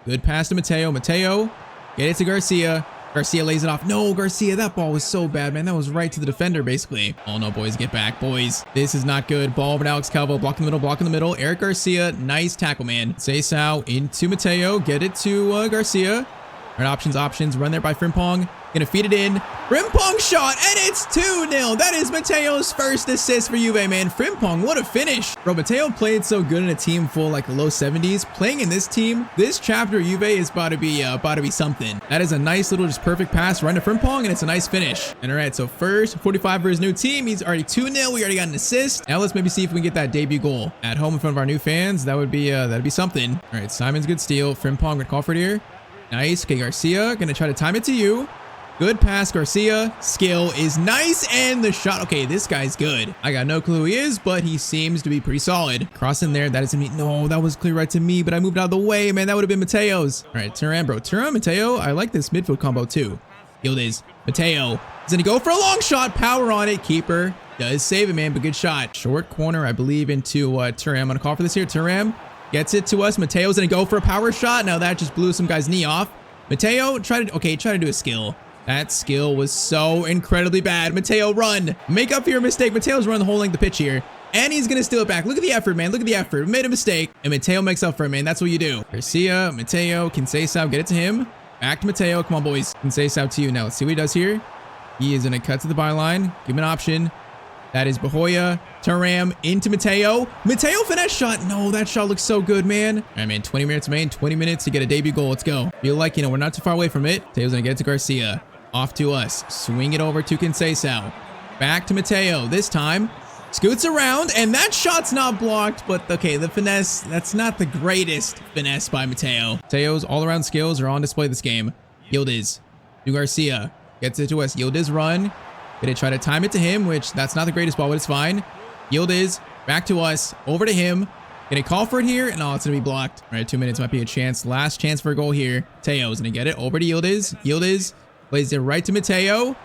[SPEAKER 1] Good pass to Matteo. Get it to Garcia. Garcia lays it off. No, Garcia, that ball was so bad, man. That was right to the defender, basically. Oh, no, boys, get back, boys. This is not good. Ball over to Alex Calvo. Block in the middle. Eric Garcia, nice tackle, man. Conceição into Matteo. Get it to Garcia. Right, options. Run there by Frimpong. Gonna feed it in. Frimpong shot, and it's 2-0. That is Matteo's first assist for Juve, man. Frimpong, what a finish. Bro, Matteo played so good in a team full like low 70s. Playing in this team, this chapter Juve is about to be something. That is a nice little just perfect pass right to Frimpong, and it's a nice finish. And all right, so first 45 for his new team. He's already 2-0. We already got an assist. Now let's maybe see if we can get that debut goal at home in front of our new fans. That'd be something. All right, Simon's good steal. Frimpong with Crawford here. Nice. Okay, Garcia gonna try to time it to you. Good pass, Garcia. Skill is nice, and the shot. Okay, this guy's good. I got no clue who he is, but he seems to be pretty solid. Cross in there. That isn't me. No, that was clear right to me, but I moved out of the way, man. That would have been Matteo's. All right, Thuram, bro. Thuram, Matteo. I like this midfield combo too. Yildiz. Matteo is gonna go for a long shot. Power on it. Keeper does save it, man, but good shot. Short corner, I believe, into Thuram. I'm gonna call for this here. Thuram gets it to us. Matteo's gonna go for a power shot. Now that just blew some guy's knee off. Matteo try to do a skill. That skill was so incredibly bad. Matteo, run. Make up for your mistake. Matteo's running the whole length of the pitch here. And he's going to steal it back. Look at the effort, man. Look at the effort. We made a mistake. And Matteo makes up for it, man. That's what you do. Garcia, Matteo, Conceição, get it to him. Back to Matteo. Come on, boys. Conceição to you now. Let's see what he does here. He is going to cut to the byline. Give him an option. That is Bahoya. Thuram into Matteo. Matteo finesse shot. No, that shot looks so good, man. All right, man. 20 minutes, man. 20 minutes to get a debut goal. Let's go. Feel like, we're not too far away from it. Matteo's going to get it to Garcia. Off to us. Swing it over to Conceição. Back to Matteo. This time, scoots around, and that shot's not blocked, but okay, the finesse, that's not the greatest finesse by Matteo. Matteo's all-around skills are on display this game. Yildiz to Garcia. Gets it to us. Yildiz run. Gonna try to time it to him, which that's not the greatest ball, but it's fine. Yildiz back to us. Over to him. Gonna call for it here, and it's gonna be blocked. All right, 2 minutes might be a chance. Last chance for a goal here. Matteo's gonna get it over to Yildiz. Yildiz plays it right to Matteo.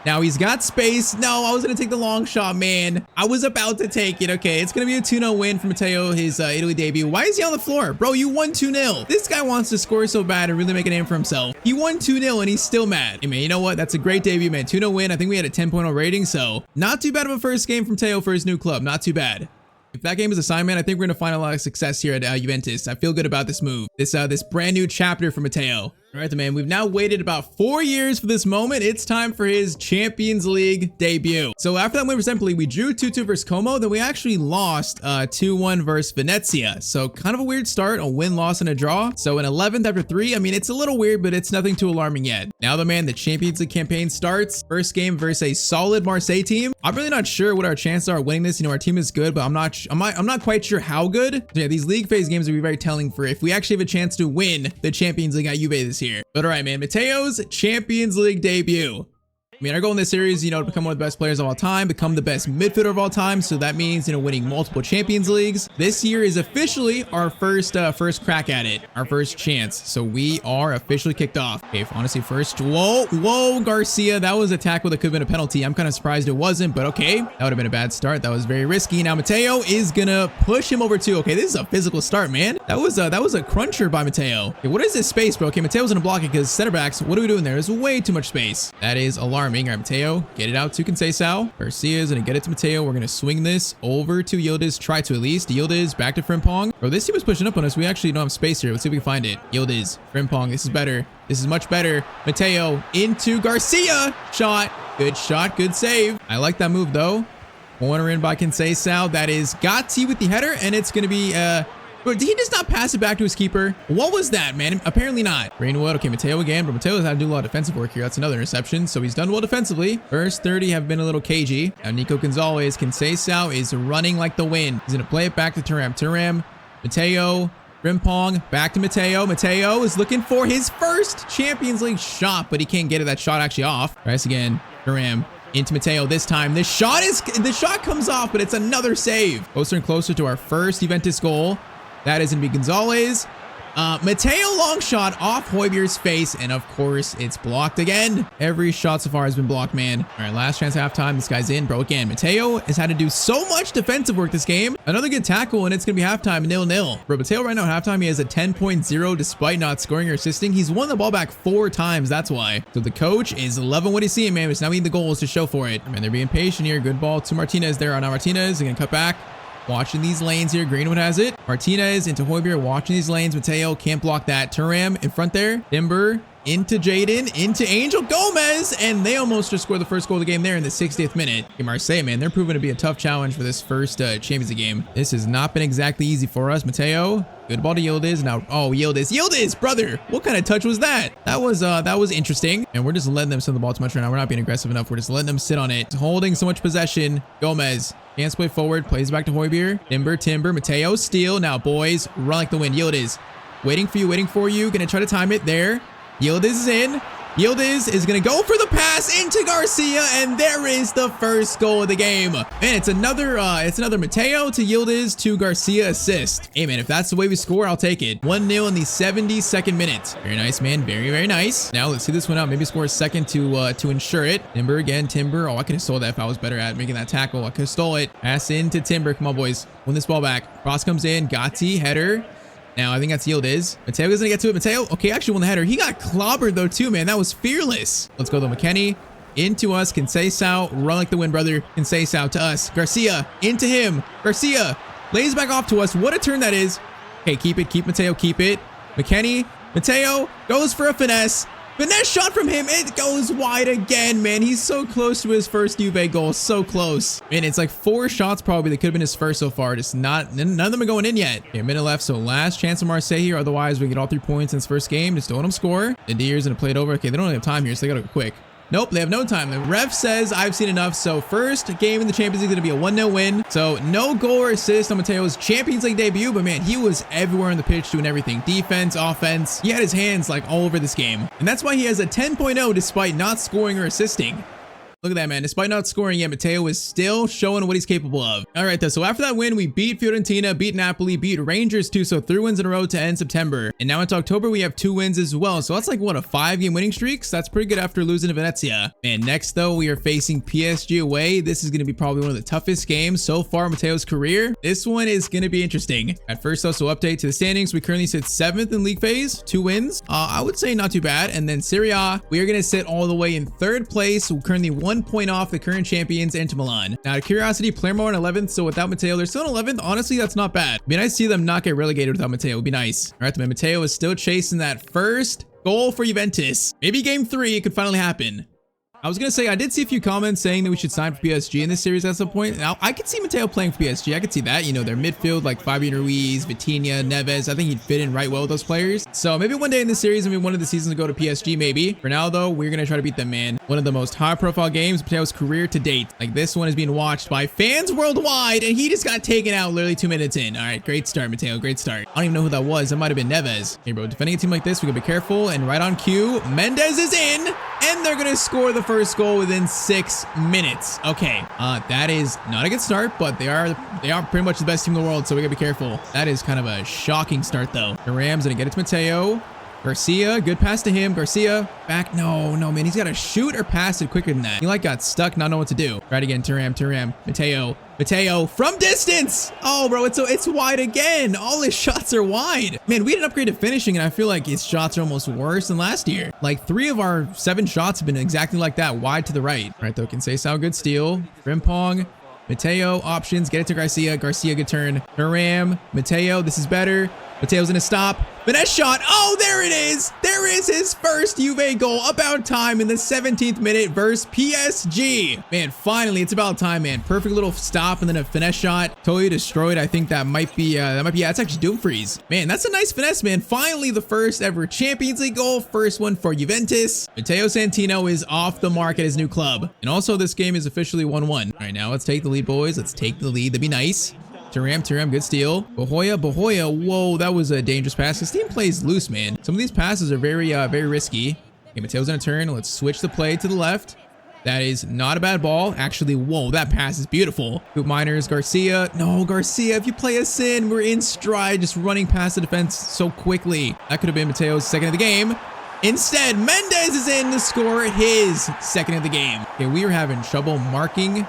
[SPEAKER 1] Now he's got space. No, I was going to take the long shot, man. I was about to take it. Okay, it's going to be a 2-0 win for Matteo, his Italy debut. Why is he on the floor? Bro, you won 2-0. This guy wants to score so bad and really make a name for himself. He won 2-0 and he's still mad. Hey, man, you know what? That's a great debut, man. 2-0 win. I think we had a 10.0 rating, so not too bad of a first game from Matteo for his new club. Not too bad. If that game is a sign, man, I think we're going to find a lot of success here at Juventus. I feel good about this move. This brand new chapter for Matteo. All right, man, we've now waited about 4 years for this moment. It's time for his Champions League debut. So after that win for Empoli, we drew 2-2 versus Como. Then we actually lost 2-1 versus Venezia. So kind of a weird start, a win, loss, and a draw. So an 11th after 3. I mean, it's a little weird, but it's nothing too alarming yet. Now, man, the Champions League campaign starts. First game versus a solid Marseille team. I'm really not sure what our chances are of winning this. Our team is good, but I'm not quite sure how good. So yeah, these league phase games will be very telling for if we actually have a chance to win the Champions League at Juve this year. But all right, man, Matteo's Champions League debut. I mean, our goal in this series, to become one of the best players of all time, become the best midfielder of all time. So that means, winning multiple Champions Leagues. This year is officially our first crack at it, our first chance. So we are officially kicked off. Okay, honestly, first, whoa, Garcia. That was a tackle that could have been a penalty. I'm kind of surprised it wasn't, but okay. That would have been a bad start. That was very risky. Now Matteo is gonna push him over too. Okay, this is a physical start, man. That was a cruncher by Matteo. Okay, what is this space, bro? Okay, Matteo's gonna block it because center backs, what are we doing there? There's way too much space. That is alarming. All right, Matteo, get it out to Conceição. Garcia's gonna get it to Matteo. We're gonna swing this over to Yildiz. Try to at least. Yildiz back to Frimpong. Bro, this team is pushing up on us. We actually don't have space here. Let's see if we can find it. Yildiz, Frimpong. This is better. This is much better. Matteo into Garcia. Shot. Good shot. Good save. I like that move though. Corner in by Conceição. That is Gatti with the header, and it's gonna be Bro, did he just not pass it back to his keeper? What was that, man? Apparently not. Greenwood. Okay, Matteo again. But Matteo's had to do a lot of defensive work here. That's another interception. So he's done well defensively. First 30 have been a little cagey. Now Nico Gonzalez, Conceição is running like the wind. He's going to play it back to Thuram. Thuram, Matteo, Frimpong, back to Matteo. Matteo is looking for his first Champions League shot, but he can't get that shot actually off. Tries again. Thuram. Into Matteo this time. The shot comes off, but it's another save. Closer and closer to our first Juventus goal. That is going to be Gonzalez. Matteo long shot off Højbjerg's face. And of course, it's blocked again. Every shot so far has been blocked, man. All right, last chance halftime. This guy's in, bro. Again, Matteo has had to do so much defensive work this game. Another good tackle, and it's going to be halftime 0-0. Bro, Matteo right now at halftime, he has a 10.0 despite not scoring or assisting. He's won the ball back 4 times. That's why. So the coach is loving what he's seeing, man. He's now needing the goals to show for it. Man, they're being patient here. Good ball to Martinez there. Now Martinez is going to cut back. Watching these lanes here. Greenwood has it. Martinez into Højbjerg. Watching these lanes. Matteo can't block that. Thuram in front there. Timber into Jaden, into Angel Gomez, and they almost just scored the first goal of the game there in the 60th minute. Okay, Marseille, man, they're proving to be a tough challenge for this first Champions League game. This has not been exactly easy for us. Matteo, good ball to Yildiz. Now, oh, Yildiz, brother, what kind of touch was that? That was interesting. And we're just letting them sit on the ball too much right now. We're not being aggressive enough. We're just letting them sit on it. Holding so much possession. Gomez can't play forward, plays back to Højbjerg. Timber, Matteo, steal. Now, boys, run like the wind. Yildiz, waiting for you. Gonna try to time it there. Yildiz is in. Yildiz is going to go for the pass into Garcia, and there is the first goal of the game. Man, it's another Matteo to Yildiz to Garcia assist. Hey, man, if that's the way we score, I'll take it. 1-0 in the 72nd minute. Very nice, man. Very, very nice. Now, let's see this one out. Maybe score a second to ensure it. Timber again. Timber. Oh, I could have stole that if I was better at making that tackle. I could have stole it. Pass into Timber. Come on, boys. Win this ball back. Cross comes in. Gatti, header. Now, I think that's Yildiz. Mateo is going to get to it. Mateo, okay, actually won the header. He got clobbered, though, too, man. That was fearless. Let's go, though. McKennie into us. Conceição, run like the wind, brother. Conceição to us. Garcia into him. Garcia lays back off to us. What a turn that is. Okay, keep it. Keep Mateo. Keep it. McKennie. Mateo goes for a finesse. Finesse shot from him. It goes wide again, man. He's so close to his first Juve goal. So close. Man, it's like 4 shots probably that could have been his first so far. Just none of them are going in yet. Okay, a minute left. So last chance of Marseille here. Otherwise, we get all 3 points in this first game. Just don't let them score. The Deer's going to play it over. Okay, they don't have time here, so they got to go quick. Nope, they have no time. The ref says I've seen enough. So first game in the Champions League is going to be a 1-0 win. So no goal or assist on Mateo's Champions League debut, but man, he was everywhere on the pitch doing everything. Defense, offense. He had his hands like all over this game. And that's why he has a 10.0 despite not scoring or assisting. Look at that, man. Despite not scoring yet, Matteo is still showing what he's capable of. All right, though. So after that win, we beat Fiorentina, beat Napoli, beat Rangers too. So 3 wins in a row to end September. And now into October, we have 2 wins as well. So that's like, what, a 5-game winning streak? So that's pretty good after losing to Venezia. Man, next, though, we are facing PSG away. This is going to be probably one of the toughest games so far in Matteo's career. This one is going to be interesting. At first, though, so update to the standings. We currently sit 7th in league phase, 2 wins. I would say not too bad. And then Serie A, we are going to sit all the way in 3rd place. We're currently 1 point off the current champions, Inter Milan. Now, out of curiosity, Palermo in 11th, so without Matteo, they're still in 11th. Honestly, that's not bad. I mean, I see them not get relegated without Matteo. It would be nice. All right, man, Matteo is still chasing that first goal for Juventus. Maybe game 3, it could finally happen. I was going to say, I did see a few comments saying that we should sign for PSG in this series at some point. Now, I could see Matteo playing for PSG. I could see that. You know, their midfield, like Fabian Ruiz, Vitinha, Neves. I think he'd fit in right well with those players. So maybe one day in this series, maybe one of the seasons to go to PSG, maybe. For now, though, we're going to try to beat them, man. One of the most high-profile games of Matteo's career to date. Like, this one is being watched by fans worldwide, and he just got taken out literally 2 minutes in. All right, great start, Matteo. Great start. I don't even know who that was. That might have been Neves. Hey, bro, defending a team like this, we got to be careful. And right on cue, Mendes is in, and they're going to score the first goal within 6 minutes. Okay, that is not a good start, but they are pretty much the best team in the world, so we gotta be careful. That is kind of a shocking start, though. The Rams gonna get it to Matteo. Garcia, good pass to him. Garcia, back. No, man. He's got to shoot or pass it quicker than that. He like got stuck, not know what to do. Right again, Thuram. Matteo from distance. Oh, bro, it's wide again. All his shots are wide. Man, we had an upgrade to finishing, and I feel like his shots are almost worse than last year. Like 3 of our 7 shots have been exactly like that, wide to the right. All right, though, Conceição, good steal. Frimpong. Matteo, options, get it to Garcia. Garcia, good turn. Thuram, Matteo, this is better. Matteo's gonna stop. Finesse shot. Oh, there it is. There is his first Juve goal. About time in the 17th minute versus PSG. Man, finally, it's about time, man. Perfect little stop and then a finesse shot. Totally destroyed. I think that might be, yeah, it's actually Dumfries. Man, that's a nice finesse, man. Finally, the first ever Champions League goal. First one for Juventus. Matteo Santino is off the mark at his new club. And also, this game is officially 1-1. All right, now let's take the lead, boys. Let's take the lead. That'd be nice. Thuram, good steal. Bahoya, whoa, that was a dangerous pass. This team plays loose, man. Some of these passes are very risky. Okay, Matteo's gonna turn. Let's switch the play to the left. That is not a bad ball. Actually, whoa, that pass is beautiful. Hoop Miners, Garcia. No, Garcia, if you play us in, we're in stride, just running past the defense so quickly. That could have been Matteo's second of the game. Instead, Mendes is in to score his second of the game. Okay, we are having trouble marking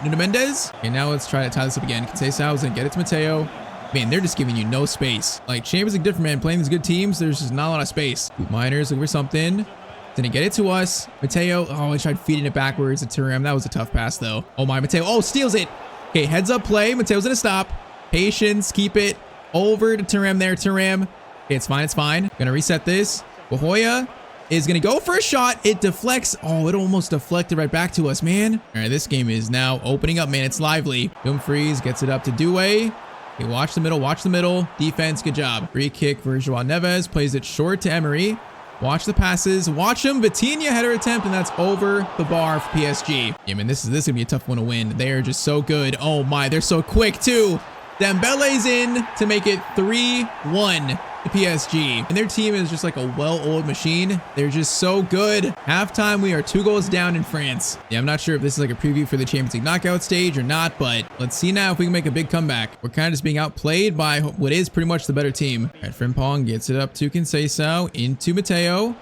[SPEAKER 1] Nuno Mendes. Okay, now let's try to tie this up again. Conceição is gonna get it to Matteo. Man, they're just giving you no space. Like, Champions League different, man. Playing these good teams, there's just not a lot of space. Hoop Miners, looking for something. Didn't get it to us. Matteo, oh, he tried feeding it backwards to Thuram. That was a tough pass, though. Oh, my, Matteo. Oh, steals it. Okay, heads up play. Matteo's gonna stop. Patience, keep it. Over to Thuram there, Thuram. Okay, it's fine. Gonna reset this. Bahoya. is going to go for a shot. It deflects. Oh, it almost deflected right back to us, man. All right, this game is now opening up, man. It's lively. Dumfries gets it up to Doué. Okay, watch the middle. Watch the middle. Defense, good job. Free kick for Joao Neves. Plays it short to Emery. Watch the passes. Watch him. Vitinha header attempt, and that's over the bar for PSG. Yeah, man, this is going to be a tough one to win. They are just so good. Oh, my. They're so quick, too. Dembele's in to make it 3-1. PSG, and their team is just like a well-oiled machine. They're just so good. Halftime, we are 2 goals down in France. Yeah, I'm not sure if this is like a preview for the Champions League knockout stage or not, but let's see now if we can make a big comeback. We're kind of just being outplayed by what is pretty much the better team. All right, Frimpong gets it up to Conceição, into Matteo,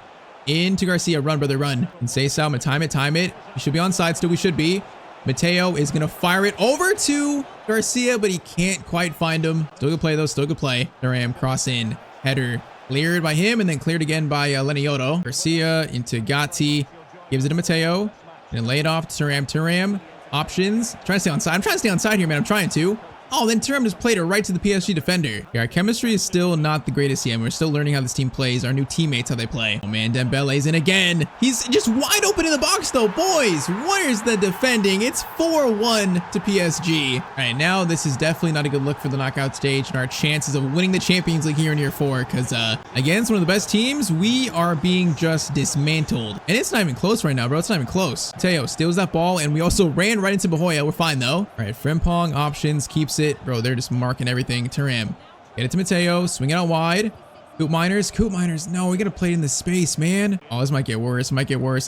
[SPEAKER 1] into Garcia. Run, brother, run. Conceição, time it. We should be on side still. We should be. Mateo is going to fire it over to Garcia, but he can't quite find him. Still good play, though. Still good play. Thuram cross in. Header cleared by him and then cleared again by Leniotto. Garcia into Gatti. Gives it to Mateo. And lay it off to Thuram. Thuram. Options. Trying to stay on side. I'm trying to stay on side here, man. I'm trying to. Oh, then Thuram just played it right to the PSG defender. Yeah, our chemistry is still not the greatest yet. We're still learning how this team plays. Our new teammates, how they play. Oh, man, Dembele's in again. He's just wide open in the box, though. Boys, where's the defending? It's 4-1 to PSG. All right, now this is definitely not a good look for the knockout stage and our chances of winning the Champions League here in year 4. Because, against one of the best teams, we are being just dismantled. And it's not even close right now, bro. It's not even close. Mateo steals that ball, and we also ran right into Bahoya. We're fine, though. All right, Frimpong options, keeps it. Bro, they're just marking everything. Thuram. Get it to Mateo. Swing it out wide. Coop Miners. No, we got to play it in the space, man. Oh, this might get worse.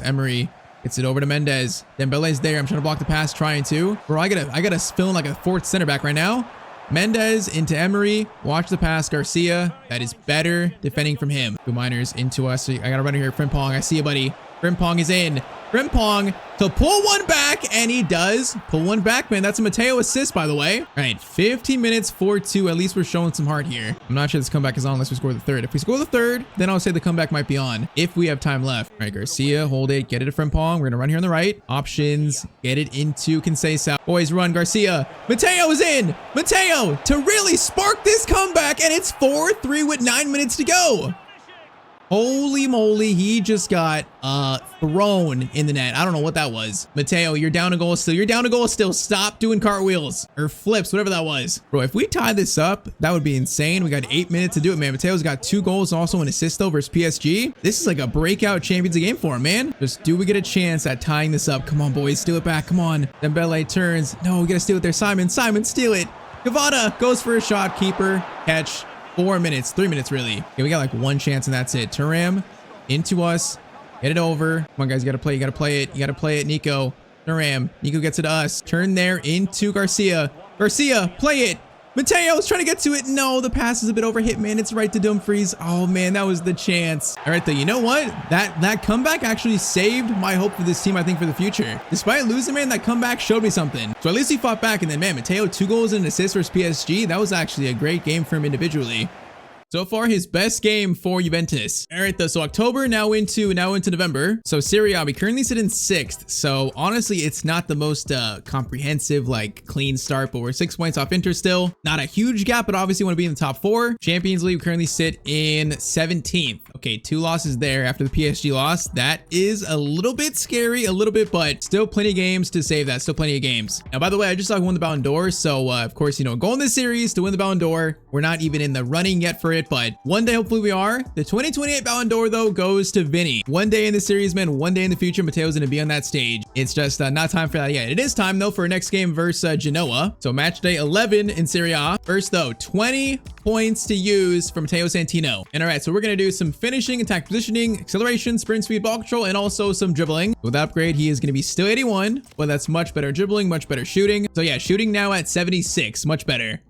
[SPEAKER 1] Emery gets it over to Mendes. Dembele's there. I'm trying to block the pass, trying to. Bro, I gotta fill in like a 4th center back right now. Mendes into Emery. Watch the pass. Garcia. That is better defending from him. Coop Miners into us. I got to run here. Frimpong. I see you, buddy. Frimpong is in. Frimpong to pull one back, and he does pull one back, man. That's a Mateo assist, by the way. All right, 15 minutes, 4-2. At least we're showing some heart here. I'm not sure this comeback is on unless we score the 3rd. If we score the 3rd, then I'll say the comeback might be on if we have time left. All right, Garcia, hold it, get it to Frimpong. We're gonna run here on the right. Options, get it into Conceição. Boys, run, Garcia. Mateo is in. Mateo to really spark this comeback, and it's 4-3 with 9 minutes to go. Holy moly, he just got thrown in the net. I don't know what that was. Mateo, you're down a goal still. Stop doing cartwheels or flips, whatever that was. Bro, if we tie this up, that would be insane. We got 8 minutes to do it, man. Mateo's got 2 goals and also an assist though versus PSG. This is like a breakout Champions League game for him, man. Just do we get a chance at tying this up? Come on, boys, steal it back. Come on. Dembele turns. No, we gotta steal it there. Simon, steal it. Cavada goes for a shot. Keeper, catch. 4 minutes, 3 minutes really. Okay, we got like 1 chance and that's it. Thuram into us. Get it over. Come on, guys, you gotta play it. Nico. Thuram. Nico gets it to us. Turn there into Garcia. Play it. Mateo's trying to get to it. No, the pass is a bit overhit, man. It's right to Dumfries. Oh, man, that was the chance. All right, though, you know what? That comeback actually saved my hope for this team, I think, for the future. Despite losing, man, that comeback showed me something. So at least he fought back. And then, man, Mateo, 2 goals and an assist versus PSG. That was actually a great game for him individually. So far, his best game for Juventus. All right, though, so October, now into November. So Serie A, we currently sit in 6th. So honestly, it's not the most comprehensive, like clean start, but we're 6 points off Inter still. Not a huge gap, but obviously want to be in the top 4. Champions League, we currently sit in 17th. Okay, 2 losses there after the PSG loss. That is a little bit scary, but still plenty of games to save that. Still plenty of games. Now, by the way, I just won the Ballon d'Or. So of course, you know, going this series to win the Ballon d'Or, we're not even in the running yet for it, but one day hopefully we are. The 2028 Ballon d'Or though goes to Vinny. One day in the series, man, one day in the future, Mateo's gonna be on that stage. It's just not time for that yet. It is time though for our next game versus Genoa. So match day 11 in Serie A. First though, 20 points to use for Matteo Santino. And all right, so we're gonna do some finishing, attack positioning, acceleration, sprint speed, ball control, and also some dribbling. With that upgrade, he is gonna be still 81, but that's much better dribbling, much better shooting. So yeah, shooting now at 76, much better.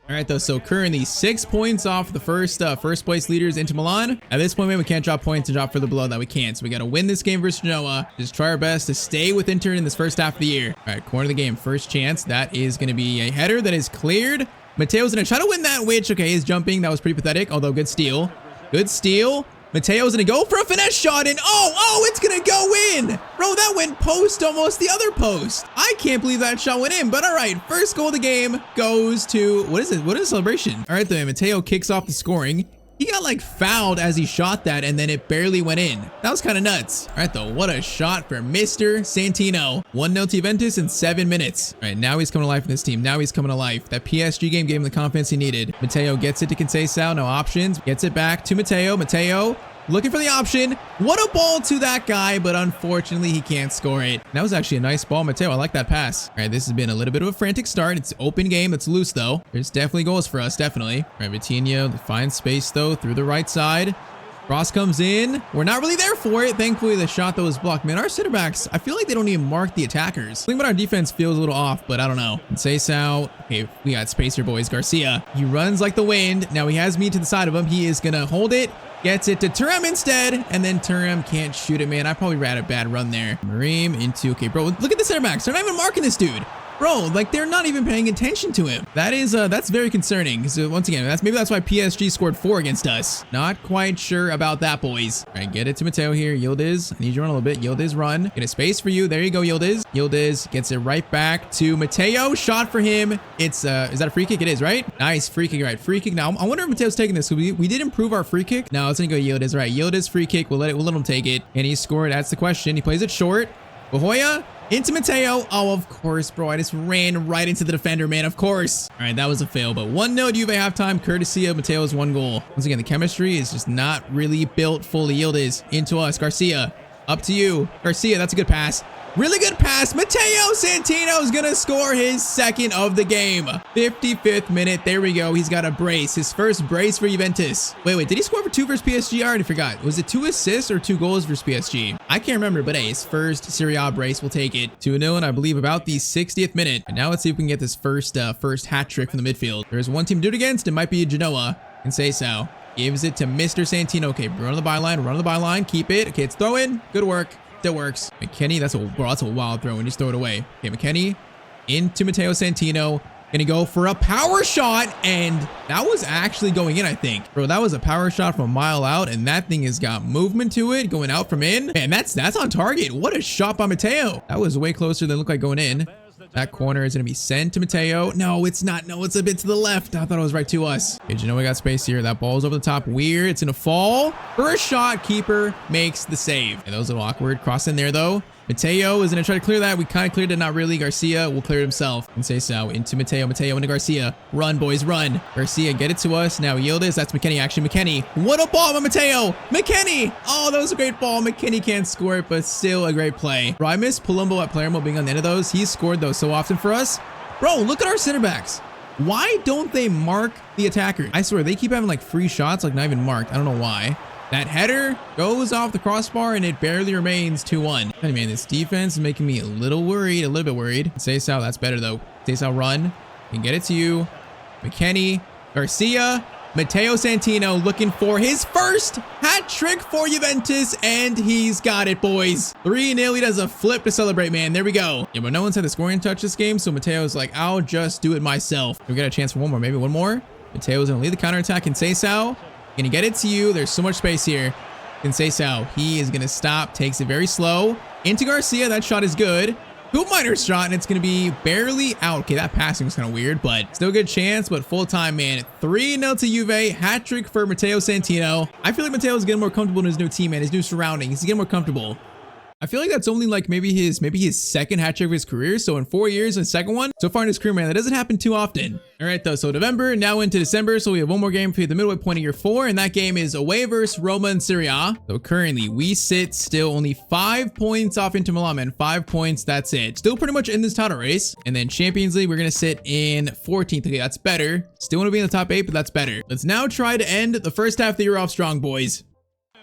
[SPEAKER 1] All right, though, so currently 6 points off the first place leaders into Milan. At this point, man, we can't drop points and drop further below that. We can't. So we got to win this game versus Genoa. Just try our best to stay with Inter in this first half of the year. All right, corner of the game, first chance. That is going to be a header that is cleared. Mateo's going to try to win that, which, okay, is jumping. That was pretty pathetic, although good steal. Good steal. Mateo's gonna go for a finesse shot and oh, it's gonna go in. Bro, that went post almost the other post. I can't believe that shot went in, but all right, first goal of the game goes to, what is it? What is celebration? All right, then Mateo kicks off the scoring. He got like fouled as he shot that, and then it barely went in. That was kind of nuts. All right, though, what a shot for Mr. Santino. 1-0 to Juventus in 7 minutes. All right, now he's coming to life in this team. Now he's coming to life. That PSG game gave him the confidence he needed. Matteo gets it to Conceição, no options. Gets it back to Matteo. Matteo looking for the option. What a ball to that guy, but unfortunately he can't score it. That was actually a nice ball, Matteo. I like that pass. All right, this has been a little bit of a frantic start. It's open game. It's loose though. There's definitely goals for us, definitely. All right, Vitinho finds space though through the right side. Cross comes in. We're not really there for it. Thankfully, the shot that was blocked. Man, our center backs, I feel like they don't even mark the attackers. I think about our defense feels a little off, but I don't know. Conceição. Okay, we got space here, boys. Garcia. He runs like the wind. Now he has me to the side of him. He is gonna hold it. Gets it to Thuram instead, and then Thuram can't shoot it, man. I probably ran a bad run there. Marim into, okay, bro, look at the center backs. They're not even marking this dude. Bro, like they're not even paying attention to him. That is, that's very concerning. So once again, maybe that's why PSG scored 4 against us. Not quite sure about that, boys. All right, get it to Matteo here. Yildiz, I need you to run a little bit. Yildiz, run. Get a space for you. There you go, Yildiz. Yildiz gets it right back to Matteo. Shot for him. It's, is that a free kick? It is, right? Nice free kick, right? Free kick. Now, I wonder if Mateo's taking this. We did improve our free kick. No, it's gonna go Yildiz, right? Yildiz free kick. We'll let him take it. And he scored. That's the question. He plays it short. Bahoya into Matteo. Oh, of course, bro. I just ran right into the defender, man. Of course. All right, that was a fail, but 1-0 Juve halftime, courtesy of Matteo's 1 goal. Once again, the chemistry is just not really built fully. Yildiz into us. Garcia, up to you. Garcia, that's a good pass. Really good pass. Matteo Santino is going to score his 2nd of the game. 55th minute. There we go. He's got a brace. His first brace for Juventus. Wait. Did he score for 2 versus PSG? I already forgot. Was it 2 assists or 2 goals versus PSG? I can't remember, but hey, his first Serie A brace. We'll take it. 2-0, and I believe about the 60th minute. And now let's see if we can get this first hat trick from the midfield. There's one team to do it against. It might be Genoa. Conceição gives it to Mr. Santino. Okay, run on the byline. Keep it. Okay, it's throw in. Good work. Still works. McKennie, that's a wild throw and just throw it away. Okay, McKennie into Matteo Santino. Gonna go for a power shot, and that was actually going in, I think. Bro, that was a power shot from a mile out, and that thing has got movement to it, going out from in. Man, that's on target. What a shot by Matteo. That was way closer than it looked like going in. That corner is going to be sent to Matteo. No, it's not. No, it's a bit to the left. I thought it was right to us. Okay, Genoa got space here. That ball's over the top. Weird. It's going to fall. First shot, keeper makes the save. And that was a little awkward. Cross in there, though. Matteo is going to try to clear that. We kind of cleared it, not really. Garcia will clear it himself. And Conceição into Matteo. Matteo into Garcia. Run, boys, run. Garcia, get it to us. Now Yildiz. That's McKennie, actually. McKennie. What a ball by Matteo. McKennie. Oh, that was a great ball. McKennie can't score it, but still a great play. Bro, I miss Palumbo at player mode being on the end of those. He's scored those so often for us. Bro, look at our center backs. Why don't they mark the attacker? I swear, they keep having like free shots, like not even marked. I don't know why. That header goes off the crossbar and it barely remains 2-1. Hey man, this defense is making me a little bit worried. Conceição, that's better though. Conceição, run. Can get it to you. McKennie, Garcia, Matteo Santino looking for his first hat trick for Juventus, and he's got it, boys. 3-0. He does a flip to celebrate, man. There we go. Yeah, but no one's had the scoring touch this game, so Matteo's like, I'll just do it myself. We got a chance for one more, maybe one more. Matteo's gonna lead the counterattack. Conceição, gonna get it to you. There's so much space here. Conceição, he is gonna stop, takes it very slow. Into Garcia, that shot is good. Hoop Miner's shot, and it's going to be barely out. Okay, that passing was kind of weird, but still a good chance, but full time, man. 3-0 to Juve. Hat trick for Matteo Santino. I feel like Matteo's getting more comfortable in his new team, man. His new surroundings. He's getting more comfortable. I feel like that's only like maybe his 2nd hat trick of his career. So in 4 years, the 2nd one so far in his career, man, that doesn't happen too often. All right, though. So November, now into December. So we have one more game for the midway point of year 4. And that game is away versus Roma in Serie A. So currently we sit still only 5 points off Inter Milan, man. 5 points. That's it. Still pretty much in this title race. And then Champions League, we're going to sit in 14th. Okay, that's better. Still want to be in the top 8, but that's better. Let's now try to end the first half of the year off strong, boys.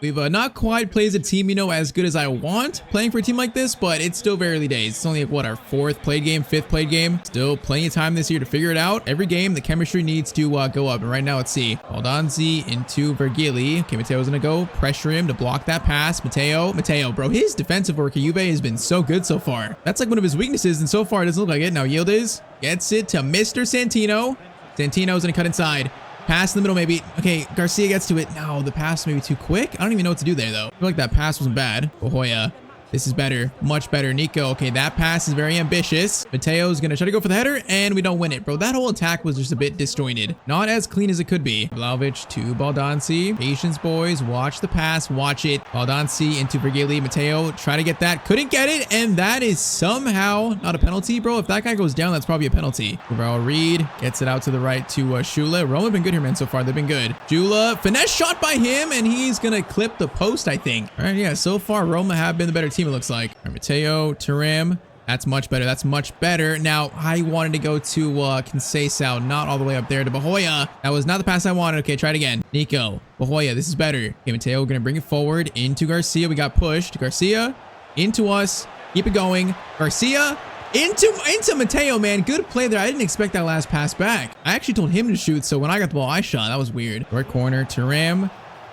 [SPEAKER 1] We've not quite played a team, as good as I want playing for a team like this, but it's still very early days. It's only like, what, our 4th played game, 5th played game. Still plenty of time this year to figure it out. Every game, the chemistry needs to go up. And right now, let's see. Baldanzi into Vergili. Okay, Matteo's going to go pressure him to block that pass. Matteo, bro, his defensive work at Juve has been so good so far. That's like one of his weaknesses, and so far it doesn't look like it. Now Yildiz gets it to Mr. Santino. Santino's going to cut inside. Pass in the middle, maybe. Okay, Garcia gets to it. No, the pass may be too quick. I don't even know what to do there, though. I feel like that pass wasn't bad. Bahoya This is better. Much better. Nico. Okay, that pass is very ambitious. Mateo's going to try to go for the header, and we don't win it. Bro, that whole attack was just a bit disjointed. Not as clean as it could be. Vlahovic to Baldanzi. Patience, boys. Watch the pass. Watch it. Baldanzi into Virgili. Matteo try to get that. Couldn't get it, and that is somehow not a penalty, bro. If that guy goes down, that's probably a penalty. Gabriel Reed gets it out to the right to Shula. Roma been good here, man, so far. They've been good. Jula, finesse shot by him, and he's going to clip the post, I think. All right, yeah, so far, Roma have been the better team, it looks like. All right, Matteo, Turim. That's much better. That's much better. Now, I wanted to go to Conceição, not all the way up there to Bahoya. That was not the pass I wanted. Okay, try it again. Nico, Bahoya, this is better. Okay, Matteo, we're going to bring it forward into Garcia. We got pushed. Garcia, into us. Keep it going. Garcia, into Matteo, man. Good play there. I didn't expect that last pass back. I actually told him to shoot, so when I got the ball, I shot. That was weird. Right corner, Turim.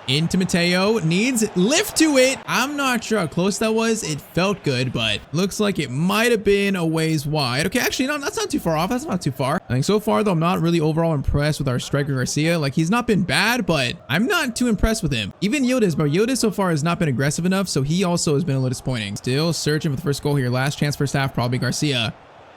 [SPEAKER 1] Into Matteo, needs lift to it. I'm not sure how close that was. It felt good, but looks like it might have been a ways wide. Okay, actually, no, that's not too far off. That's not too far. I think so far, though, I'm not really overall impressed with our striker Garcia. Like, he's not been bad, but I'm not too impressed with him. Even Yildiz, bro. Yildiz so far has not been aggressive enough, so he also has been a little disappointing. Still searching for the first goal here. Last chance first half, probably Garcia.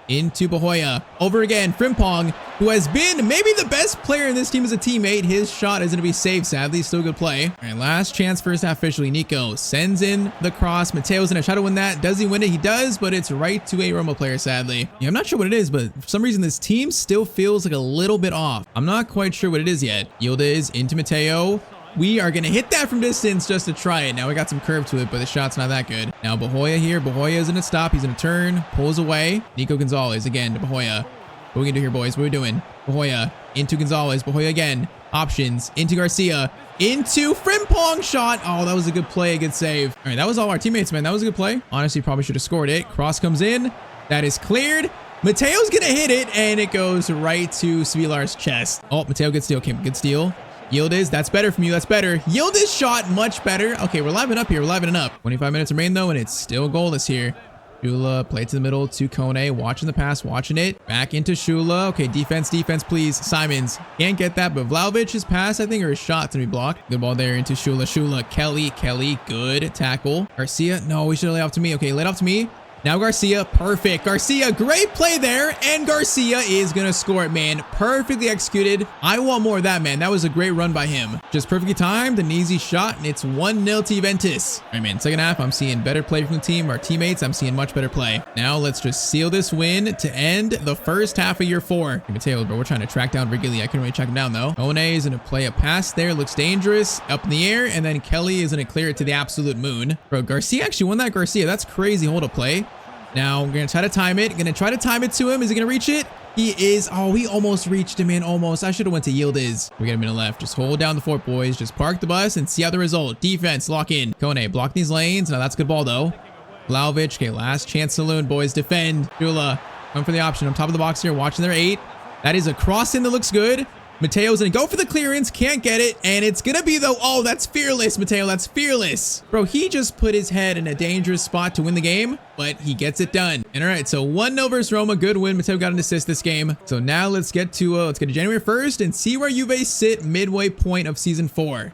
[SPEAKER 1] Into Bahoya. Over again, Frimpong, who has been maybe the best player in this team as a teammate. His shot is going to be saved, sadly. Still good play. All right, last chance first half officially. Nico sends in the cross. Mateo's going to try to win that. Does he win it? He does, but it's right to a Roma player, sadly. Yeah, I'm not sure what it is, but for some reason, this team still feels like a little bit off. I'm not quite sure what it is yet. Yildiz into Matteo. We are going to hit that from distance just to try it. Now we got some curve to it, but the shot's not that good. Now Bahoya here. Bahoya is going to stop. He's going to turn, pulls away. Nico Gonzalez again to Bahoya. What are we going to do here, boys? What are we doing? Bahoya into Gonzalez. Bahoya again. Options into Garcia. Into Frimpong shot. Oh, that was a good play. A good save. All right, that was all our teammates, man. That was a good play. Honestly, probably should have scored it. Cross comes in. That is cleared. Mateo's going to hit it, and it goes right to Svilar's chest. Oh, Matteo gets steal. Okay, good steal. Yildiz, that's better from you. That's better. Yildiz shot much better. Okay, we're livening up here. We're livening up. 25 minutes remain, though, and it's still goalless here. Shula, play to the middle to Kone. Watching the pass, watching it. Back into Shula. Okay, defense, please. Simons. Can't get that, but Vlahovic's pass, I think, or his shot's going to be blocked. Good ball there into Shula. Shula, Kelly, good tackle. Garcia, no, he should have laid off to me. Okay, laid off to me. Now Garcia, perfect. Garcia, great play there. And Garcia is going to score it, man. Perfectly executed. I want more of that, man. That was a great run by him. Just perfectly timed, an easy shot, and it's 1-0 to Juventus. All right, man. Second half, I'm seeing better play from the team. Our teammates, I'm seeing much better play. Now let's just seal this win to end the first half of year 4. Hey, Matteo, bro, we're trying to track down Virgili. I couldn't really track him down, though. One is going to play a pass there. Looks dangerous. Up in the air, and then Kelly is going to clear it to the absolute moon. Bro, Garcia actually won that. Garcia, that's crazy. Hold up play. Now, we're going to try to time it. Going to try to time it to him. Is he going to reach it? He is. Oh, he almost reached him in. Almost. I should have went to Yildiz. We got a minute left. Just hold down the fort, boys. Just park the bus and see out the result. Defense, lock in. Kone, block these lanes. Now, that's a good ball, though. Vlahovic. Okay, last chance saloon, boys. Defend. Jula, going for the option. On top of the box here. Watching their 8. That is a cross in that looks good. Mateo's going to go for the clearance. Can't get it. And it's going to be, though. Oh, that's fearless, Matteo. That's fearless. Bro, he just put his head in a dangerous spot to win the game, but he gets it done. And all right, so 1-0 versus Roma. Good win. Matteo got an assist this game. So now let's get to January 1st and see where Juve sit midway point of season 4.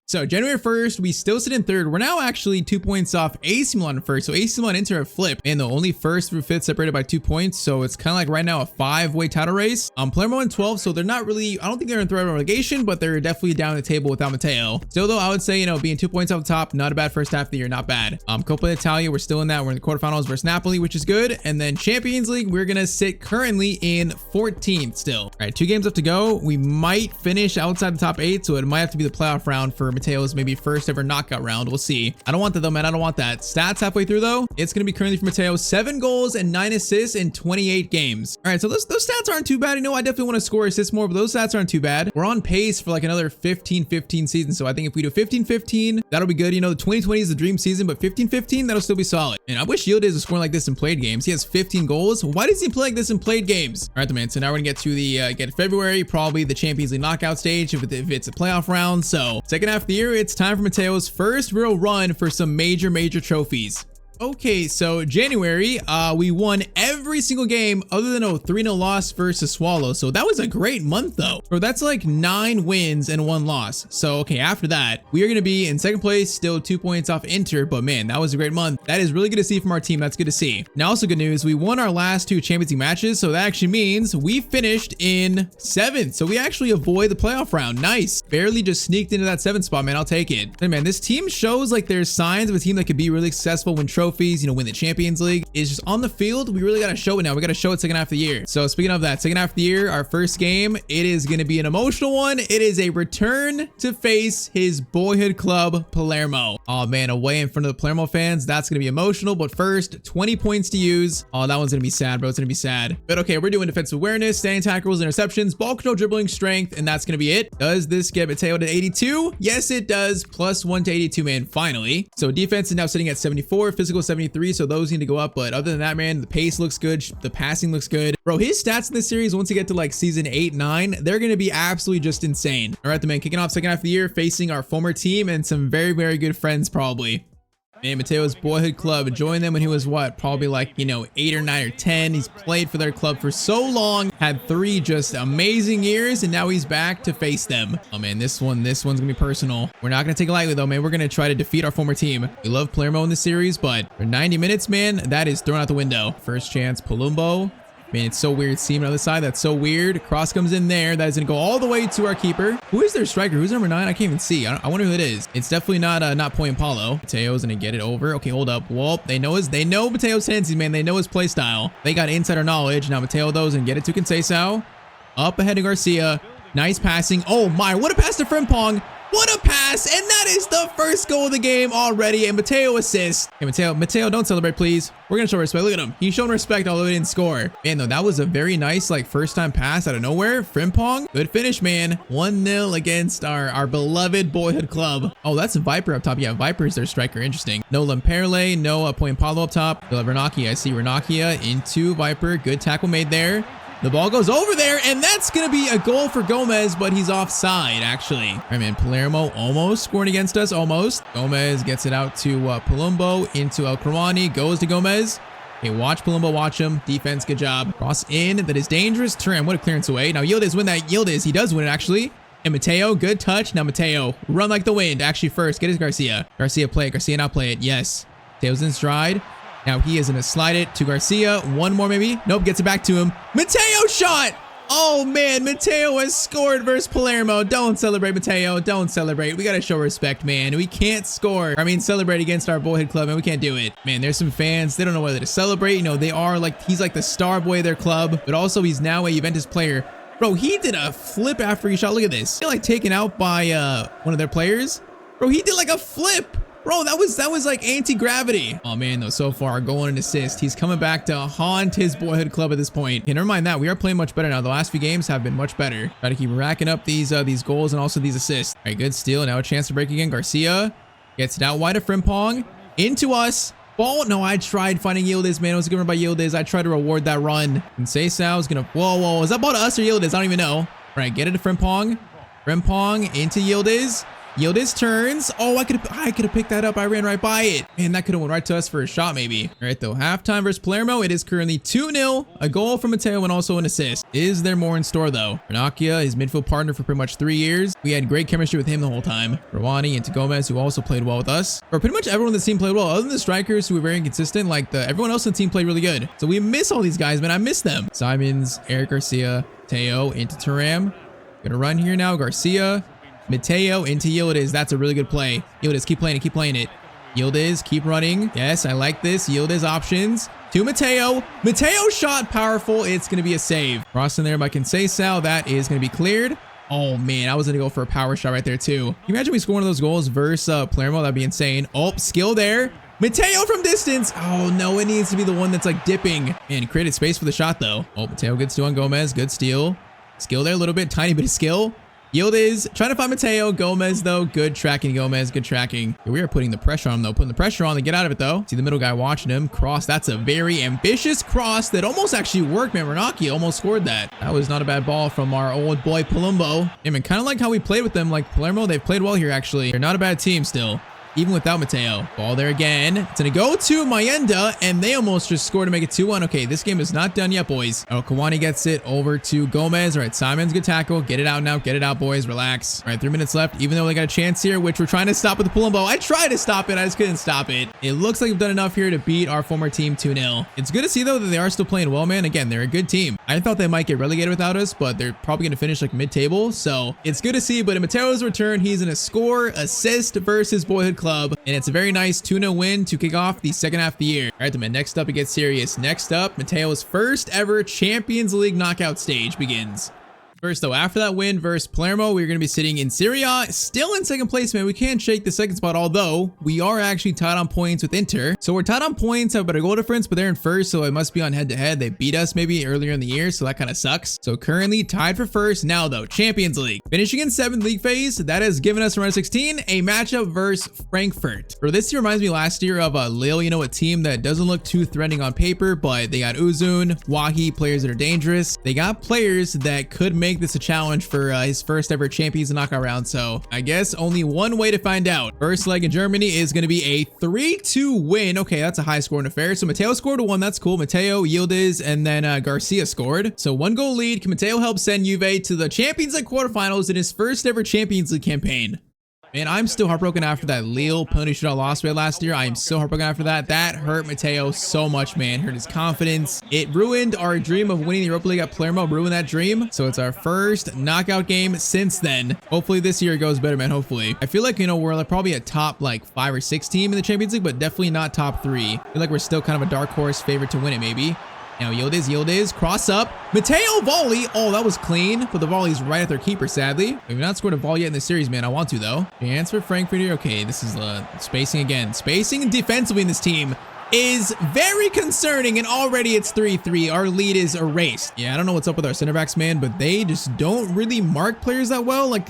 [SPEAKER 1] So January 1st, we still sit in 3rd. We're now actually 2 points off AC Milan in 1st. So AC Milan and Inter have flipped, and the only 1st through 5th separated by 2 points. So it's kind of like right now a 5-way title race. Palermo in 12th, so they're not really, I don't think they're in threat of relegation, but they're definitely down the table without Matteo. Still though, I would say, being 2 points off the top, not a bad first half of the year, not bad. Coppa Italia, we're still in that. We're in the quarterfinals versus Napoli, which is good. And then Champions League, we're gonna sit currently in 14th still. All right, 2 games left to go. We might finish outside the top 8, so it might have to be the playoff round for Matteo's maybe first ever knockout round. We'll see. I don't want that though, man. I don't want that. Stats halfway through though, it's going to be currently for Matteo 7 goals and 9 assists in 28 games. All right, so those stats aren't too bad. I definitely want to score assists more, but those stats aren't too bad. We're on pace for like another 15-15 season. So I think if we do 15-15, that'll be good. The 2020 is the dream season, but 15-15, that'll still be solid. And I wish Yildiz was scoring like this in played games. He has 15 goals. Why does he play like this in played games? All right, man. So now we're gonna get to the February, probably the Champions League knockout stage if it's a playoff round. So second half of the year, it's time for Matteo's first real run for some major trophies. Okay, so January, we won every single game other than a 3-0 loss versus Swallow. So that was a great month though. Bro, that's like 9 wins and 1 loss. So, okay, after that, we are going to be in second place, still 2 points off Inter, but man, that was a great month. That is really good to see from our team. That's good to see. Now, also good news, we won our last 2 Champions League matches. So that actually means we finished in 7th. So we actually avoid the playoff round. Nice. Barely just sneaked into that 7th spot, man. I'll take it. And man, this team shows like there's signs of a team that could be really successful, win trophies, you know, win the Champions League. It's just on the field. We really got to show it now. We got to show it second half of the year. So speaking of that, second half of the year, our first game, it is going to be an emotional one. It is a return to face his boyhood club, Palermo. Oh man, away in front of the Palermo fans. That's going to be emotional. But first, 20 points to use. Oh, that one's going to be sad, bro. It's going to be sad. But okay, we're doing defensive awareness, standing tackles, interceptions, ball control, dribbling, strength, and that's going to be it. Does this get Matteo to 82? Yes, it does. +1 to 82, man, finally. So defense is now sitting at 74, physical 73, so those need to go up. But other than that, man, the pace looks good, the passing looks good. Bro, his stats in this series, once you get to like season 8, 9, they're going to be absolutely just insane. All right, the man kicking off second half of the year, facing our former team and some very, very good friends probably. Man, Matteo's boyhood club, joined them when he was what, probably like, you know, 8 or 9 or 10. He's played for their club for so long, had 3 just amazing years, and now he's back to face them. Oh man, this one's gonna be personal. We're not gonna take it lightly though, man. We're gonna try to defeat our former team. We love Palermo in this series, but for 90 minutes, man, that is thrown out the window. First chance, Palumbo. Man, it's so weird seeing on the other side. That's so weird. Cross comes in there. That is going to go all the way to our keeper. Who is their striker? Who's number 9? I can't even see. I wonder who it is. It's definitely not Point Paulo. Matteo's going to get it over. Okay, hold up. Well, they know Matteo's tendencies, man. They know his play style. They got insider knowledge. Now Matteo those and get it to Conceição. Up ahead to Garcia. Nice passing. Oh my, what a pass to Frimpong. What a pass, and that is the first goal of the game already, and Matteo assists. Hey, Matteo, don't celebrate, please. We're gonna show respect. Look at him. He's showing respect, although he didn't score. Man, though, that was a very nice, like, first-time pass out of nowhere. Frimpong, good finish, man. 1-0 against our beloved boyhood club. Oh, that's a Viper up top. Yeah, Viper is their striker. Interesting. No Lamperle, no Point Paulo up top. They'll have Ranocchia. I see Ranocchia into Viper. Good tackle made there. The ball goes over there, and that's going to be a goal for Gomez, but he's offside, actually. All right, man, Palermo almost scoring against us, almost. Gomez gets it out to Palumbo, into El Krouani, goes to Gomez. Okay, watch Palumbo, watch him. Defense, good job. Cross in, that is dangerous. Turan, what a clearance away. Now, Yildiz win that. Yildiz, he does win it, actually. And Matteo, good touch. Now, Matteo, run like the wind. Actually, first, get his Garcia. Garcia play it. Garcia not play it. Yes. Mateo's in stride. Now he is going to slide it to Garcia. One more maybe. Nope, gets it back to him. Matteo shot! Oh man, Matteo has scored versus Palermo. Don't celebrate, Matteo. Don't celebrate. We got to show respect, man. We can't score. I mean, celebrate against our boyhood club, and we can't do it. Man, there's some fans. They don't know whether to celebrate. You know, they are like, he's like the star boy of their club, but also he's now a Juventus player. Bro, he did a flip after he shot. Look at this. He's like taken out by one of their players. Bro, he did like a flip. Bro, that was like anti-gravity. Oh man, though, so far, goal and assist. He's coming back to haunt his boyhood club at this point. Okay, never mind that. We are playing much better now. The last few games have been much better. Try to keep racking up these goals and also these assists. All right, good steal. Now a chance to break again. Garcia gets it out wide of Frimpong. Into us. Ball. No, I tried finding Yildiz, man. It was a good run by Yildiz. I tried to reward that run. Conceição is gonna. Whoa. Is that ball to us or Yildiz? I don't even know. All right, get it to Frimpong. Frimpong into Yildiz. Yildiz turns. Oh, I could have picked that up. I ran right by it. Man, that could have went right to us for a shot, maybe. All right, though. Halftime versus Palermo. It is currently 2-0. A goal from Matteo and also an assist. Is there more in store, though? Ranocchia, his midfield partner for pretty much 3 years. We had great chemistry with him the whole time. Krouani into Gomez, who also played well with us. Or pretty much everyone on the team played well. Other than the strikers, who were very inconsistent, like everyone else on the team played really good. So we miss all these guys, man. I miss them. Simons, Eric Garcia, Matteo into Turam. Gonna run here now. Garcia. Matteo into Yildiz. That's a really good play. Yildiz, keep playing it. Yildiz, keep running. Yes, I like this. Yildiz options to Matteo. Matteo shot powerful. It's going to be a save. Cross in there by Conceição. That is going to be cleared. Oh man, I was going to go for a power shot right there too. Can you imagine we score one of those goals versus Palermo? That'd be insane. Oh, skill there. Matteo from distance. Oh no, it needs to be the one that's like dipping. And created space for the shot though. Oh, Matteo gets to on Gomez. Good steal. Skill there a little bit. Tiny bit of skill. Yildiz trying to find Matteo. Gomez, though. Good tracking, Gomez. Good tracking. We are putting the pressure on him, though. Putting the pressure on to get out of it, though. See the middle guy watching him. Cross. That's a very ambitious cross that almost actually worked, man. Ranocchia almost scored that. That was not a bad ball from our old boy, Palumbo. Yeah, man, kind of like how we played with them. Like Palermo, they've played well here, actually. They're not a bad team still. even without Matteo. Ball there again. It's gonna go to Mayenda, and they almost just scored to make it 2-1. Okay, this game is not done yet, boys. Oh, Kawani gets it over to Gomez. All right, Simons, good tackle. Get it out now. Get it out, boys. Relax. All right, 3 minutes left, even though they got a chance here, which we're trying to stop with the pull and bow. I tried to stop it. I just couldn't stop it. It looks like we've done enough here to beat our former team 2-0. It's good to see, though, that they are still playing well, man. Again, they're a good team. I thought they might get relegated without us, but they're probably going to finish like mid-table. So it's good to see. But in Mateo's return, he's going to score, assist versus Boyhood Club. And it's a very nice 2-0 win to kick off the second half of the year. All right, man, next up, it gets serious. Next up, Mateo's first ever Champions League knockout stage begins. First, though, after that win versus Palermo, we're going to be sitting in Serie A, still in second place, man. We can't shake the second spot, although we are actually tied on points with Inter. So we're tied on points, have a better goal difference, but they're in first, so it must be on head-to-head. They beat us maybe earlier in the year, so that kind of sucks. So currently tied for first. Now, though, Champions League. Finishing in 7th league phase, that has given us round of 16, a matchup versus Frankfurt. Bro, this year reminds me last year of Lille, you know, a team that doesn't look too threatening on paper, but they got Uzun, Wahi, players that are dangerous. They got players that could make this a challenge for his first ever Champions knockout round. So I guess only one way to find out. First leg in Germany is going to be a 3-2 win. Okay, that's a high scoring affair. So Matteo scored a 1. That's cool. Matteo, Yildiz, and then Garcia scored. So 1-goal lead. Can Matteo help send Juve to the Champions League quarterfinals in his first ever Champions League campaign? Man, I'm still heartbroken after that Lille penalty shootout loss we had last year. I am so heartbroken after that. That hurt Matteo so much, man. Hurt his confidence. It ruined our dream of winning the Europa League at Palermo. Ruined that dream. So it's our first knockout game since then. Hopefully this year it goes better, man. Hopefully. I feel like, you know, we're like probably a top like 5 or 6 team in the Champions League, but definitely not top 3. I feel like we're still kind of a dark horse favorite to win it, maybe. Now Yildiz, cross up. Matteo volley. Oh, that was clean, but the volley's right at their keeper, sadly. We've not scored a volley yet in this series, man. I want to, though. Chance for Frankfurt here. Okay, this is spacing again. Spacing defensively in this team is very concerning, and already it's 3-3. Our lead is erased. Yeah, I don't know what's up with our center backs, man, but they just don't really mark players that well. Like,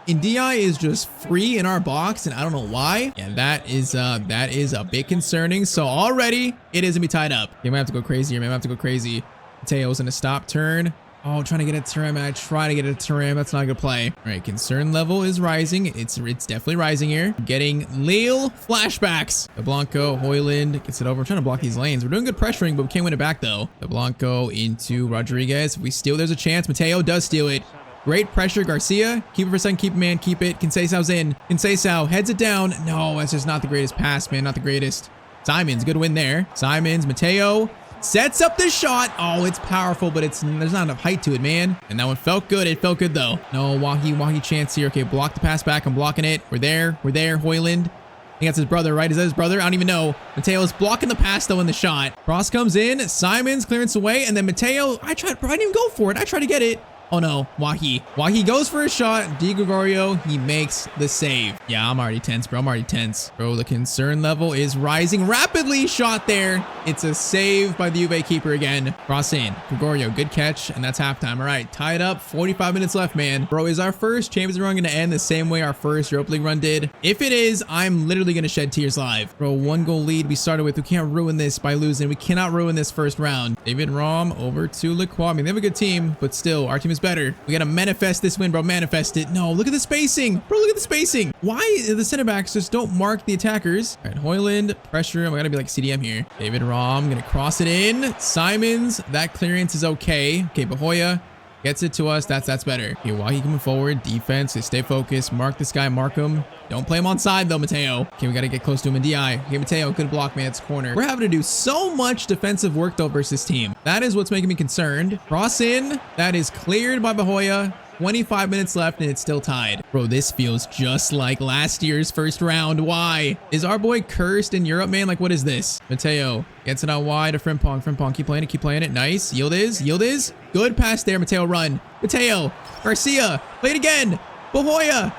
[SPEAKER 1] India is just free in our box, and I don't know why. Yeah, that is a bit concerning. So already it is gonna be tied up. You might have to go crazy here, man. I have to go crazy. Mateo's gonna stop, turn. Oh, trying to get it to Turam. I try to get it to Turam. That's not a good play. All right, concern level is rising. It's definitely rising here. Getting Lille flashbacks. The Blanco, Hoyland gets it over. I'm trying to block these lanes. We're doing good pressuring, but we can't win it back, though. The Blanco into Rodriguez. If we steal, there's a chance. Matteo does steal it. Great pressure, Garcia. Keep it for a second. Keep it, man. Keep it. Conceição's in. Conceição heads it down. No, that's just not the greatest pass, man. Not the greatest. Simons, good win there. Simons, Matteo sets up the shot. Oh, it's powerful, but there's not enough height to it, man. And that one felt good. It felt good, though. No, Wahi chance here. Okay, block the pass back. I'm blocking it. We're there. Hoyland. I think that's his brother, right? Is that his brother? I don't even know. Mateo's blocking the pass, though, in the shot. Cross comes in. Simons clearance away. And then Matteo, I didn't even go for it. I tried to get it. Oh no, Wahi goes for a shot. Di Gregorio, he makes the save. Yeah, I'm already tense, bro. I'm already tense. Bro, the concern level is rising rapidly. Shot there. It's a save by the Juve keeper again. Cross in. Gregorio, good catch, and that's halftime. All right, tied up. 45 minutes left, man. Bro, is our first Champions League run going to end the same way our first Europa League run did? If it is, I'm literally going to shed tears live. Bro, 1-goal lead we started with. We can't ruin this by losing. We cannot ruin this first round. David Rom over to Lacroix. I mean, they have a good team, but still, our team is better. We gotta manifest this win, bro. Manifest it. No, look at the spacing. Bro, look at the spacing. Why the center backs just don't mark the attackers? All right, Hoyland, pressure him. I gotta be like CDM here. David Rom, gonna cross it in. Simons, that clearance is okay. Okay, Bahoya gets it to us. That's better. Okay, Wahi coming forward. Defense, they stay focused. Mark this guy, mark him. Don't play him on side, though, Matteo. Okay, we got to get close to him in DI. Okay, Matteo, good block, man. It's corner. We're having to do so much defensive work, though, versus this team. That is what's making me concerned. Cross in. That is cleared by Bahoya. 25 minutes left, and it's still tied. Bro, this feels just like last year's first round. Why? Is our boy cursed in Europe, man? Like, what is this? Matteo gets it out wide to Frimpong. Frimpong, keep playing it. Nice. Yildiz. Good pass there, Matteo. Run. Matteo. Garcia. Play it again. Bahoya.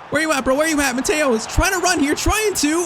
[SPEAKER 1] Where you at, bro? Where you at? Matteo is trying to run here,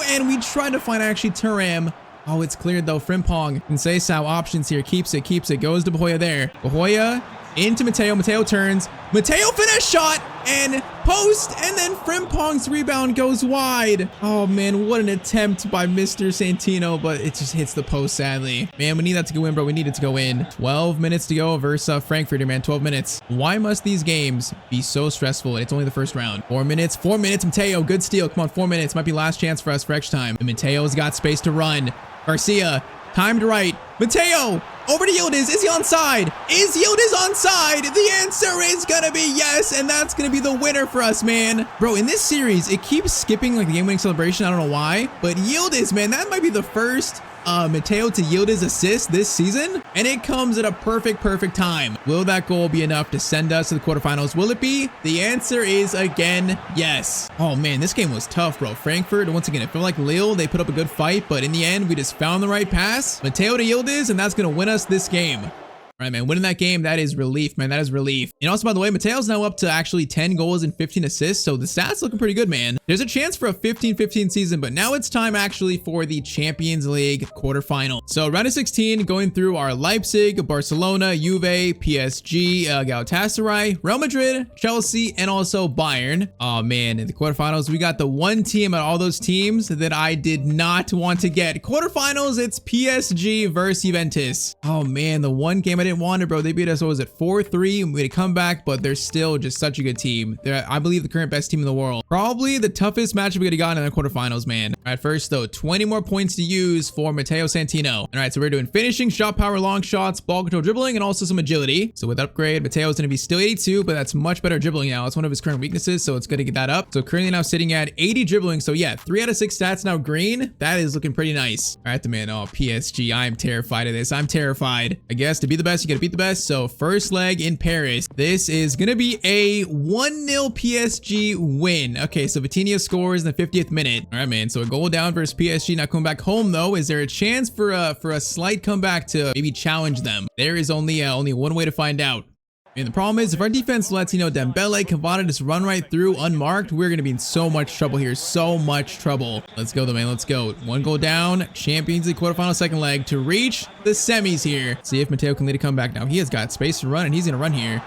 [SPEAKER 1] and we tried to find actually Turam. Oh, it's cleared though. Frimpong and Conceição options here. Keeps it. Goes to Bahoya there. Bahoya into Matteo. Matteo turns. Matteo finish shot, and post, and then Frimpong's rebound goes wide. Oh man, what an attempt by Mr. Santino, but it just hits the post, sadly. Man, we need that to go in, bro. We need it to go in. 12 minutes to go versus Frankfurt, man. 12 minutes. Why must these games be so stressful? And it's only the first round. 4 minutes. 4 minutes. Mateo, good steal. Come on, 4 minutes. Might be last chance for us for extra time. And Mateo's got space to run. Garcia, timed right. Mateo, over to Yildiz. Is he onside? Is Yildiz onside? The answer is gonna be yes, and that's gonna be the winner for us, man. Bro, in this series, it keeps skipping like the game-winning celebration. I don't know why, but Yildiz, man, that might be the first Matteo to Yildiz assist this season, and it comes at a perfect time. Will that goal be enough to send us to the quarterfinals? Will it be? The answer is again yes. Oh man, this game was tough, bro. Frankfurt, once again, it felt like Lille, they put up a good fight, but in the end, we just found the right pass. Mateo to Yildiz, and that's gonna win us this game. All right, man, winning that game, that is relief, man. That is relief. And also, by the way, Mateo's now up to actually 10 goals and 15 assists, so the stats looking pretty good, man. There's a chance for a 15-15 season, but now it's time actually for the Champions League quarterfinal. So round of 16, going through our Leipzig, Barcelona, Juve, PSG, Galatasaray, Real Madrid, Chelsea, and also Bayern. Oh man, in the quarterfinals, we got the one team out of all those teams that I did not want to get. Quarterfinals, it's PSG versus Juventus. Oh man, the one game I didn't want it, bro. They beat us, what was it, 4-3? We had to come back, but they're still just such a good team. They're, I believe, the current best team in the world. Probably the toughest matchup we could have gotten in the quarterfinals, man. All right, first though, 20 more points to use for Matteo Santino. All right, so we're doing finishing, shot power, long shots, ball control, dribbling, and also some agility. So with upgrade, Mateo's gonna be still 82, but that's much better dribbling now. It's one of his current weaknesses, so it's good to get that up. So currently now sitting at 80 dribbling. So yeah, 3 out of 6 stats now green. That is looking pretty nice. All right, the man. Oh, PSG. I am terrified of this. I'm terrified. I guess to be the best, you gotta beat the best. So first leg in Paris. This is gonna be a 1-0 PSG win. Okay, so Vitinha scores in the 50th minute. All right, man. So a goal down versus PSG. Not coming back home though. Is there a chance for a slight comeback to maybe challenge them? There is only one way to find out. And the problem is, if our defense lets, you know, Dembele, Cavada just run right through unmarked, we're going to be in so much trouble here. So much trouble. Let's go, though, man. Let's go. One goal down. Champions League quarterfinal second leg to reach the semis here. See if Matteo can lead a comeback now. He has got space to run, and he's going to run here.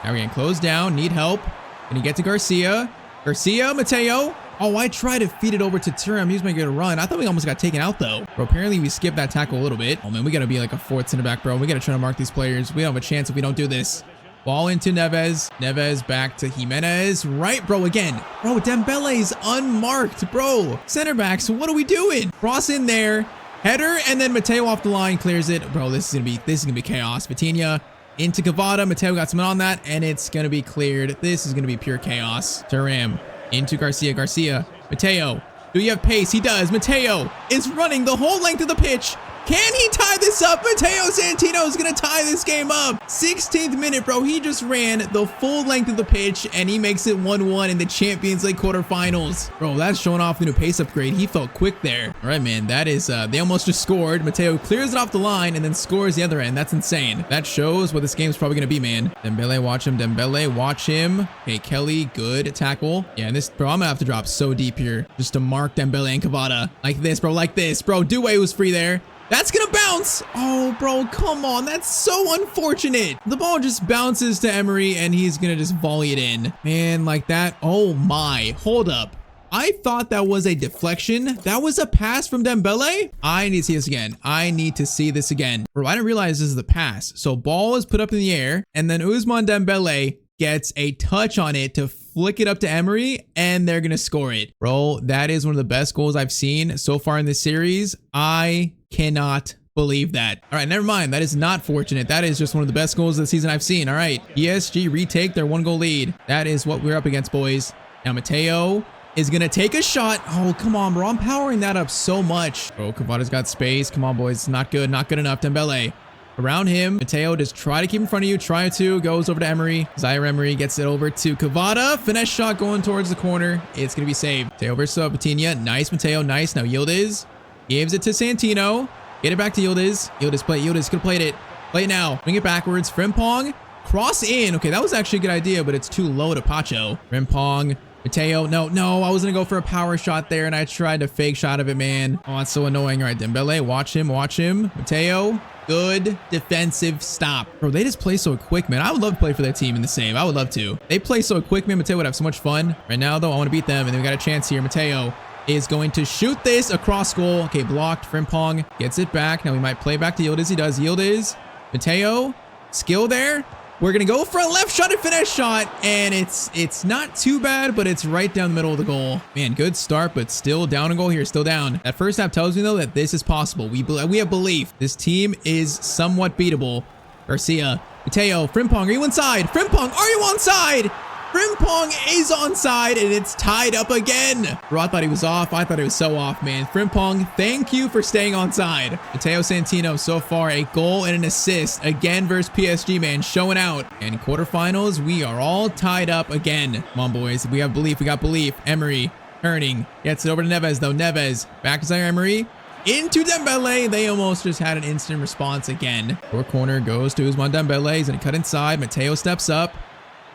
[SPEAKER 1] Now we're getting closed down. Need help. Can he get to Garcia? Garcia, Matteo. Oh, I tried to feed it over to Thuram. He was making a run. I thought we almost got taken out, though. Bro, apparently we skipped that tackle a little bit. Oh, man, we got to be like a fourth center back, bro. We got to try to mark these players. We don't have a chance if we don't do this. Ball into Neves. Neves back to Jimenez. Right, bro, again. Bro, Dembele's unmarked, bro. Center backs, what are we doing? Cross in there. Header, and then Matteo off the line clears it. Bro, this is gonna be chaos. Vitinha into Cavada. Matteo got someone on that, and it's gonna be cleared. This is gonna be pure chaos. Thuram into Garcia. Garcia. Matteo. Do you have pace? He does. Matteo is running the whole length of the pitch. Can he tie this up? Matteo Santino is going to tie this game up. 16th minute, bro. He just ran the full length of the pitch, and he makes it 1-1 in the Champions League quarterfinals. Bro, that's showing off the new pace upgrade. He felt quick there. All right, man. That is, they almost just scored. Matteo clears it off the line and then scores the other end. That's insane. That shows what this game's probably going to be, man. Dembele, watch him. Dembele, watch him. Okay, Kelly, good tackle. Yeah, and this, bro, I'm going to have to drop so deep here just to mark Dembele and Cavada. Like this, bro, like this. Bro, Doué was free there. That's gonna bounce. Oh, bro, come on. That's so unfortunate. The ball just bounces to Emery, and he's gonna just volley it in. Man, like that. Oh, my. Hold up. I thought that was a deflection. That was a pass from Dembele. I need to see this again. I need to see this again. Bro, I didn't realize this is the pass. So ball is put up in the air, and then Ousmane Dembele gets a touch on it to flick it up to Emery, and they're gonna score it. Bro, that is one of the best goals I've seen so far in this series. I cannot believe that. All right, never mind. That is not fortunate. That is just one of the best goals of the season I've seen. All right, PSG retake their 1-goal lead. That is what we're up against, boys. Now Matteo is gonna take a shot. Oh, come on, bro. I'm powering that up so much. Bro, Cavada's got space. Come on, boys. Not good. Not good enough. Dembele. Around him, Matteo just try to keep in front of you. Try to. Goes over to Emery. Zaire Emery gets it over to Cavada. Finesse shot going towards the corner. It's gonna be saved. Matteo versus Vitinha. Nice, Matteo. Nice. Now Yildiz gives it to Santino. Get it back to Yildiz. Yildiz play. Yildiz could have played it. Play it now. Bring it backwards. Frimpong. Cross in. Okay, that was actually a good idea, but it's too low to Pacho. Frimpong. Matteo. No. I was going to go for a power shot there, and I tried to fake shot of it, man. Oh, that's so annoying. All right, Dembele. Watch him. Watch him. Matteo. Good defensive stop. Bro, they just play so quick, man. I would love to play for that team in the same. I would love to. They play so quick, man. Matteo would have so much fun. Right now, though, I want to beat them. And then we got a chance here. Matteo is going to shoot this across goal. Okay, blocked. Frimpong gets it back. Now we might play back to Yildiz. He does. Yildiz. Matteo. Skill there. We're going to go for a left shot and finish shot. And it's not too bad, but it's right down the middle of the goal. Man, good start, but still down a goal here. Still down. That first half tells me, though, that this is possible. We have belief. This team is somewhat beatable. Garcia. Matteo. Frimpong, are you inside? Frimpong, are you onside? Frimpong is onside, and it's tied up again. Bro, I thought he was off. I thought he was so off, man. Frimpong, thank you for staying onside. Matteo Santino, so far, a goal and an assist. Again versus PSG, man, showing out. And quarterfinals, we are all tied up again. Come on, boys. We have belief. We got belief. Emery, turning. Gets it over to Neves, though. Neves, back to Zaire Emery. Into Dembele. They almost just had an instant response again. Short corner goes to Ousmane Dembele. He's going to cut inside. Matteo steps up.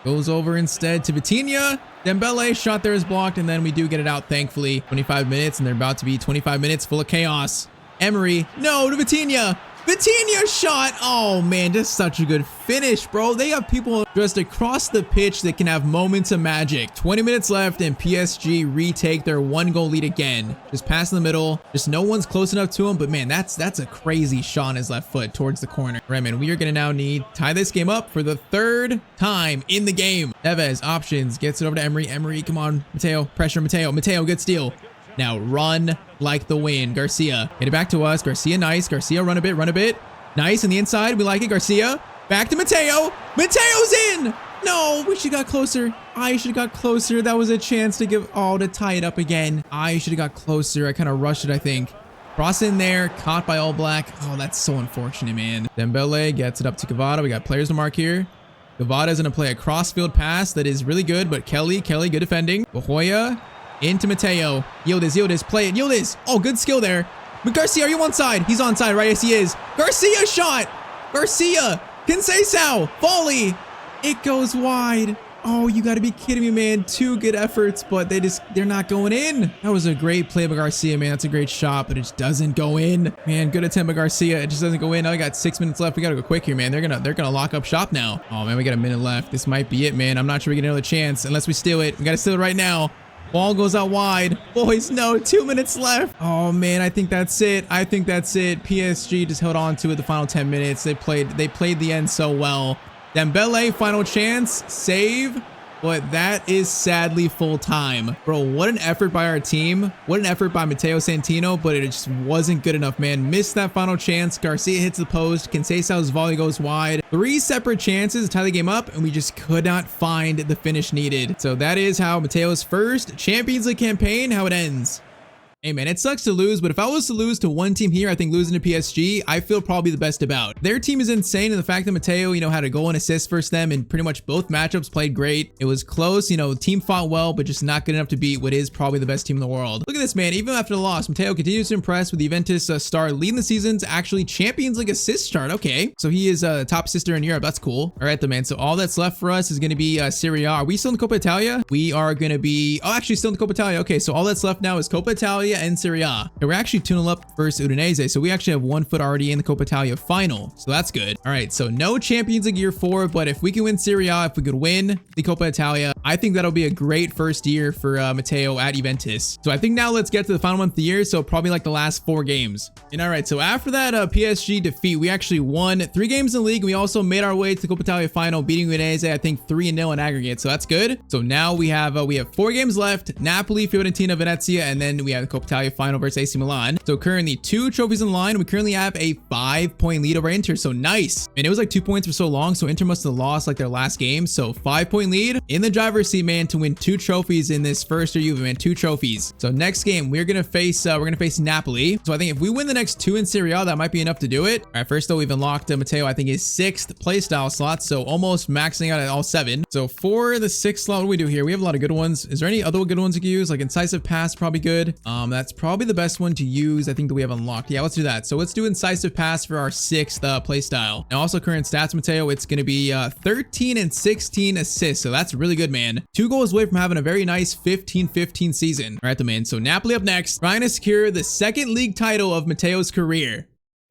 [SPEAKER 1] Goes over instead to Vitinha. Dembele shot there is blocked, and then we do get it out, thankfully. 25 minutes, and they're about to be 25 minutes full of chaos. Emery, no, to Vitinha. Vitinha shot. Oh, man, just such a good finish, bro. They have people just across the pitch that can have moments of magic. 20 minutes left, and PSG retake their 1-goal lead again. Just pass in the middle. Just no one's close enough to him, but, man, that's a crazy shot on his left foot towards the corner. Right, man, we are going to now need tie this game up for the 3rd time in the game. Neves, options, gets it over to Emery. Emery, come on. Matteo, pressure Matteo. Matteo, good steal. Now run like the wind. Garcia, get it back to us. Garcia, nice. Garcia, run a bit, run a bit. Nice, on the inside, we like it. Garcia, back to Matteo. Matteo's in! No, we should have got closer. I should have got closer. That was a chance to to tie it up again. I should have got closer. I kind of rushed it, I think. Cross in there, caught by All Black. Oh, that's so unfortunate, man. Dembele gets it up to Cavada. We got players to mark here. Cavada is going to play a cross-field pass that is really good, but Kelly, good defending. Bahoya. Into Matteo. Yildiz, play it. Yildiz. Oh, good skill there. But Garcia, are you onside? He's onside, right? Yes, he is. Garcia shot. Garcia. Conceição. Volley. It goes wide. Oh, you got to be kidding me, man. 2 good efforts, but they're not going in. That was a great play by Garcia, man. That's a great shot, but it just doesn't go in. Man, good attempt by Garcia. It just doesn't go in. Now we got 6 minutes left. We got to go quick here, man. They're gonna lock up shop now. Oh, man, we got a minute left. This might be it, man. I'm not sure we get another chance unless we steal it. We got to steal it right now. Ball goes out wide. Boys, no, 2 minutes left. Oh, man, I think that's it. PSG just held on to it the final 10 minutes. They played the end so well. Dembele, final chance, save, but that is sadly full time. Bro, what an effort by our team. What an effort by Matteo Santino, but it just wasn't good enough, man. Missed that final chance. Garcia hits the post. Conceição's volley goes wide. 3 separate chances to tie the game up, and we just could not find the finish needed. So that is how Matteo's first Champions League campaign, how it ends. Hey man, it sucks to lose, but if I was to lose to one team here, I think losing to PSG, I feel probably the best about. Their team is insane, and the fact that Matteo, had a goal and assist versus them, and pretty much both matchups played great. It was close, team fought well, but just not good enough to beat what is probably the best team in the world. Look at this, man. Even after the loss, Matteo continues to impress with the Juventus star leading the season's actually Champions League assist chart. Okay, so he is a top assister in Europe. That's cool. All right, then, man. So all that's left for us is going to be Serie A. Are we still in Coppa Italia? We are going to be, actually still in the Coppa Italia. Okay, so all that's left now is Coppa Italia and Serie A. And we're actually 2-0 up versus Udinese, so we actually have 1 foot already in the Coppa Italia final, so that's good. All right, so no Champions League year 4, but if we can win Serie A, if we could win the Coppa Italia, I think that'll be a great first year for Matteo at Juventus. So I think now let's get to the final month of the year, so probably like the last 4 games. And all right, so after that PSG defeat, we actually won 3 games in the league. We also made our way to the Coppa Italia final, beating Udinese, I think 3-0 in aggregate, so that's good. So now we have 4 games left: Napoli, Fiorentina, Venezia, and then we have the Coppa Italia final versus AC Milan. So currently 2 trophies in line. We currently have a 5-point lead over Inter, so nice. And it was like 2 points for so long, so Inter must have lost like their last game. So 5-point lead in the driver's seat, man, to win 2 trophies in this first year, man. 2 trophies. So next game we're gonna face Napoli. So I think if we win the next 2 in Serie A, that might be enough to do it. All right, first though, we've unlocked Matteo, I think his 6th playstyle slot, so almost maxing out at all 7. So for the 6th slot, what do we do here? We have a lot of good ones. Is there any other good ones we can use? Like incisive pass, probably good. That's probably the best one to use, I think, that we have unlocked. Yeah, let's do that. So let's do incisive pass for our 6th playstyle. Now also current stats, Matteo, it's going to be 13 and 16 assists, so that's really good, man. 2 goals away from having a very nice 15-15 season. All right, the man. So Napoli up next, trying to secure the 2nd league title of Matteo's career.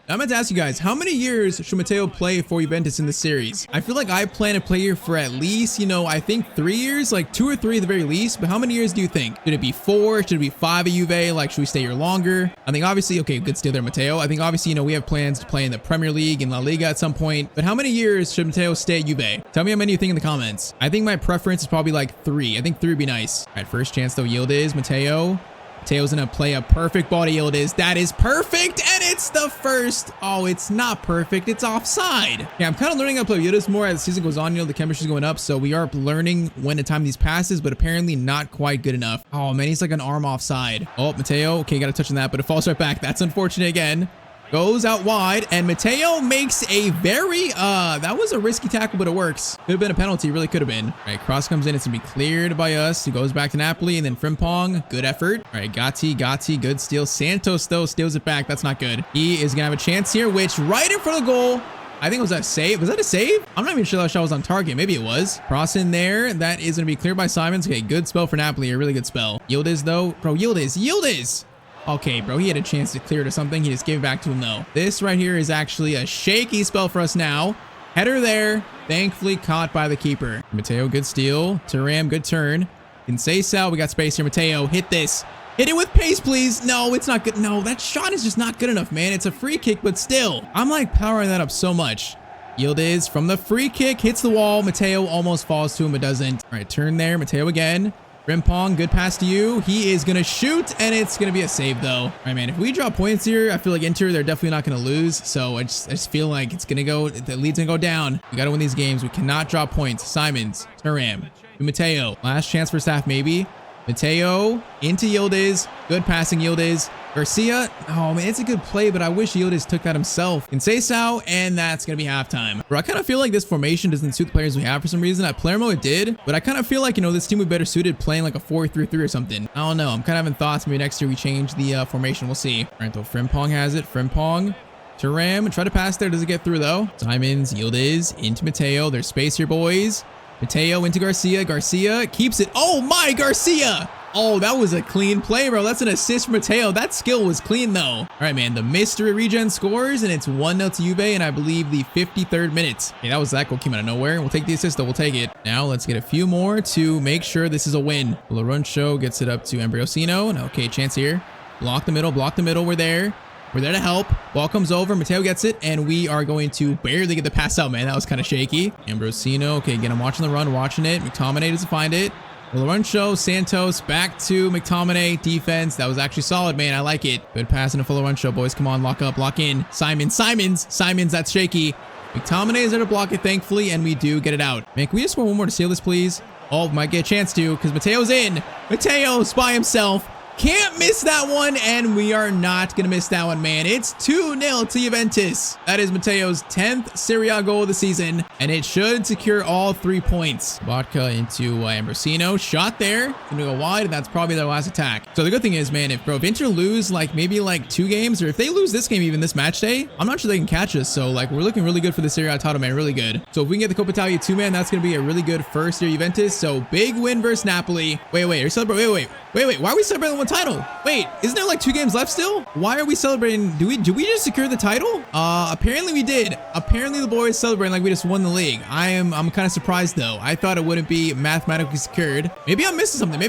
[SPEAKER 1] Now, I'm meant to ask you guys, how many years should Matteo play for Juventus in this series? I feel like I plan to play here for at least, you know, I think 3 years, like 2 or 3 at the very least. But how many years do you think? Should it be 4? Should it be 5 at Juve? Like, should we stay here longer? I think obviously, okay, good steal there, Matteo. I think obviously, you know, we have plans to play in the Premier League and La Liga at some point. But how many years should Matteo stay at Juve? Tell me how many you think in the comments. I think my preference is probably like 3. I think 3 would be nice. All right, first chance though, yield is Matteo. Mateo's gonna play a perfect ball to yield is. That is perfect, and it's the first. Oh, it's not perfect. It's offside. Yeah, I'm kind of learning how to play Yildiz more as the season goes on. You know, the chemistry's going up, so we are learning when to time these passes, but apparently not quite good enough. Oh man, he's like an arm offside. Oh, Matteo. Okay, got to touch on that, but it falls right back. That's unfortunate again. Goes out wide, and Matteo makes a very, that was a risky tackle, but it works. Could have been a penalty, really could have been. All right, cross comes in, it's gonna be cleared by us. He goes back to Napoli, and then Frimpong, good effort. All right, Gatti, good steal. Santos, though, steals it back. That's not good. He is gonna have a chance here, which right in front of the goal. I think it was that save. Was that a save? I'm not even sure that shot was on target. Maybe it was. Cross in there. That is gonna be cleared by Simons. Okay, good spell for Napoli, a really good spell. Yildiz, though. Bro, Yildiz. Okay, bro, he had a chance to clear it or something. He just gave it back to him, though. This right here is actually a shaky spell for us now. Header there. Thankfully caught by the keeper. Matteo, good steal. Thuram, good turn. Conceição, we got space here. Matteo, hit this. Hit it with pace, please. No, it's not good. No, that shot is just not good enough, man. It's a free kick, but still. I'm like powering that up so much. Yildiz from the free kick, hits the wall. Matteo almost falls to him, but doesn't. All right, turn there. Matteo again. Frimpong, good pass to you. He is going to shoot, and it's going to be a save, though. All right, man, if we drop points here, I feel like Inter, they're definitely not going to lose. So I just feel like it's going to go, the lead's going to go down. We got to win these games. We cannot drop points. Simons, Thuram, Matteo. Last chance for staff, maybe. Matteo into Yildiz. Good passing, Yildiz. Garcia. Oh, man, it's a good play, but I wish Yildiz took that himself. Conceição, and that's going to be halftime. Bro, I kind of feel like this formation doesn't suit the players we have for some reason. At Palermo, it did, but I kind of feel like, you know, this team would be better suited playing like a 4-3-3 or something. I don't know. I'm kind of having thoughts. Maybe next year we change the formation. We'll see. All right, though, Frimpong has it. Frimpong. Thuram. Try to pass there. Does it get through, though? Simons, Yildiz, into Matteo. There's space here, boys. Matteo into Garcia. Garcia keeps it. Oh, my, Garcia. Oh, that was a clean play, bro. That's an assist for Matteo. That skill was clean, though. All right, man. The mystery regen scores, and it's 1-0 to Juve, and I believe the 53rd minute. Okay, that was that goal came out of nowhere. We'll take the assist, though. We'll take it. Now, let's get a few more to make sure this is a win. Lauruncio gets it up to Ambrosino. And okay, chance here. Block the middle. Block the middle. We're there. We're there to help. Ball comes over. Matteo gets it, and we are going to barely get the pass out, man. That was kind of shaky. Ambrosino. Okay, again, I'm watching the run, watching it. McTominay doesn't find it. Lauruncio, Santos, back to McTominay. Defense. That was actually solid, man. I like it. Good pass into Lauruncio, boys. Come on, lock up, lock in. Simons, that's shaky. McTominay is there to block it, thankfully, and we do get it out. Man, can we just score one more to seal this, please? Oh, might get a chance to, because Matteo's in. Matteo's by himself. Can't miss that one, and we are not going to miss that one, man. It's 2-0 to Juventus. That is Matteo's 10th Serie A goal of the season, and it should secure all 3 points. Vodka into Ambrosino. Shot there. Going to go wide, and that's probably their last attack. So the good thing is, man, if Inter lose like maybe like 2 games, or if they lose this game even this match day, I'm not sure they can catch us. So like we're looking really good for the Serie A title, man. Really good. So if we can get the Coppa Italia 2, man, that's going to be a really good first year Juventus. So big win versus Napoli. Wait, are you celebrating? Wait, why are we celebrating one title? Wait, isn't there like 2 games left still? Why are we celebrating? Did we just secure the title? Apparently we did. Apparently the boys celebrating like we just won the league. I'm kind of surprised though. I thought it wouldn't be mathematically secured. Maybe I'm missing something.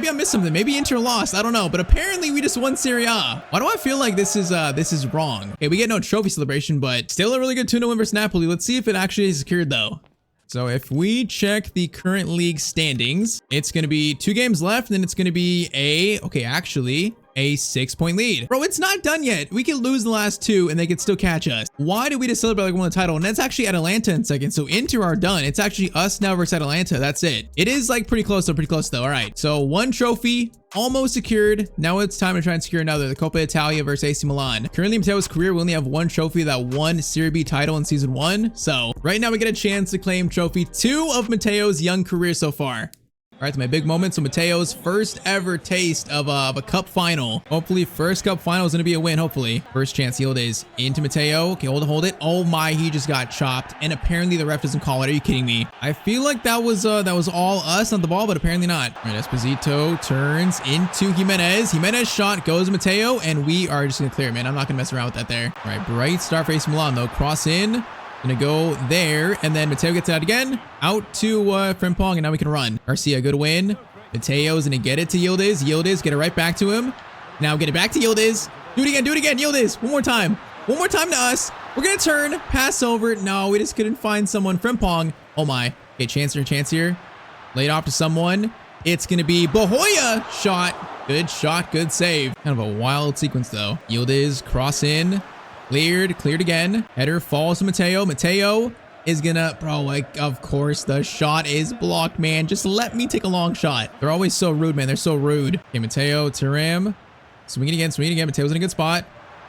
[SPEAKER 1] Maybe Inter lost. I don't know. But apparently we just won Serie A. Why do I feel like this is wrong? Okay, we get no trophy celebration, but still a really good 2-0 win versus Napoli. Let's see if it actually is secured though. So if we check the current league standings, it's going to be 2 games left, and then it's going to be a 6-point lead. Bro, it's not done yet. We could lose the last 2 and they could still catch us. Why did we just celebrate like we won the title? And that's actually Atalanta in second. So Inter are done. It's actually us now versus Atalanta. That's it. It is like pretty close though. All right. So 1 trophy almost secured. Now it's time to try and secure another. The Coppa Italia versus AC Milan. Currently in Matteo's career, we only have 1 trophy that won Serie B title in season 1. So right now we get a chance to claim trophy 2 of Matteo's young career so far. All right, it's my big moment. So Mateo's first ever taste of a cup final. Hopefully, first cup final is going to be a win, hopefully. First chance, Yildiz into Matteo. Okay, hold it. Oh my, he just got chopped. And apparently the ref doesn't call it. Are you kidding me? I feel like that was all us on the ball, but apparently not. All right, Esposito turns into Jimenez. Jimenez shot goes Matteo, and we are just going to clear, man. I'm not going to mess around with that there. All right, bright star for AC Milan, though. Cross in. Gonna go there, and then Matteo gets it out again. Out to Frimpong, and now we can run. Garcia, good win. Mateo's gonna get it to Yildiz. Yildiz, get it right back to him. Now get it back to Yildiz. Do it again, Yildiz. One more time to us. We're gonna turn, pass over. No, we just couldn't find someone. Frimpong. Oh my. Okay, chance here. Laid off to someone. It's gonna be Bahoya. Shot, good save. Kind of a wild sequence though. Yildiz, cross in. Cleared again. Header falls to Matteo. Matteo is gonna, bro, like, of course, the shot is blocked, man. Just let me take a long shot. They're always so rude, man. They're so rude. Okay, Matteo, Turam. Swing it again. Matteo's in a good spot.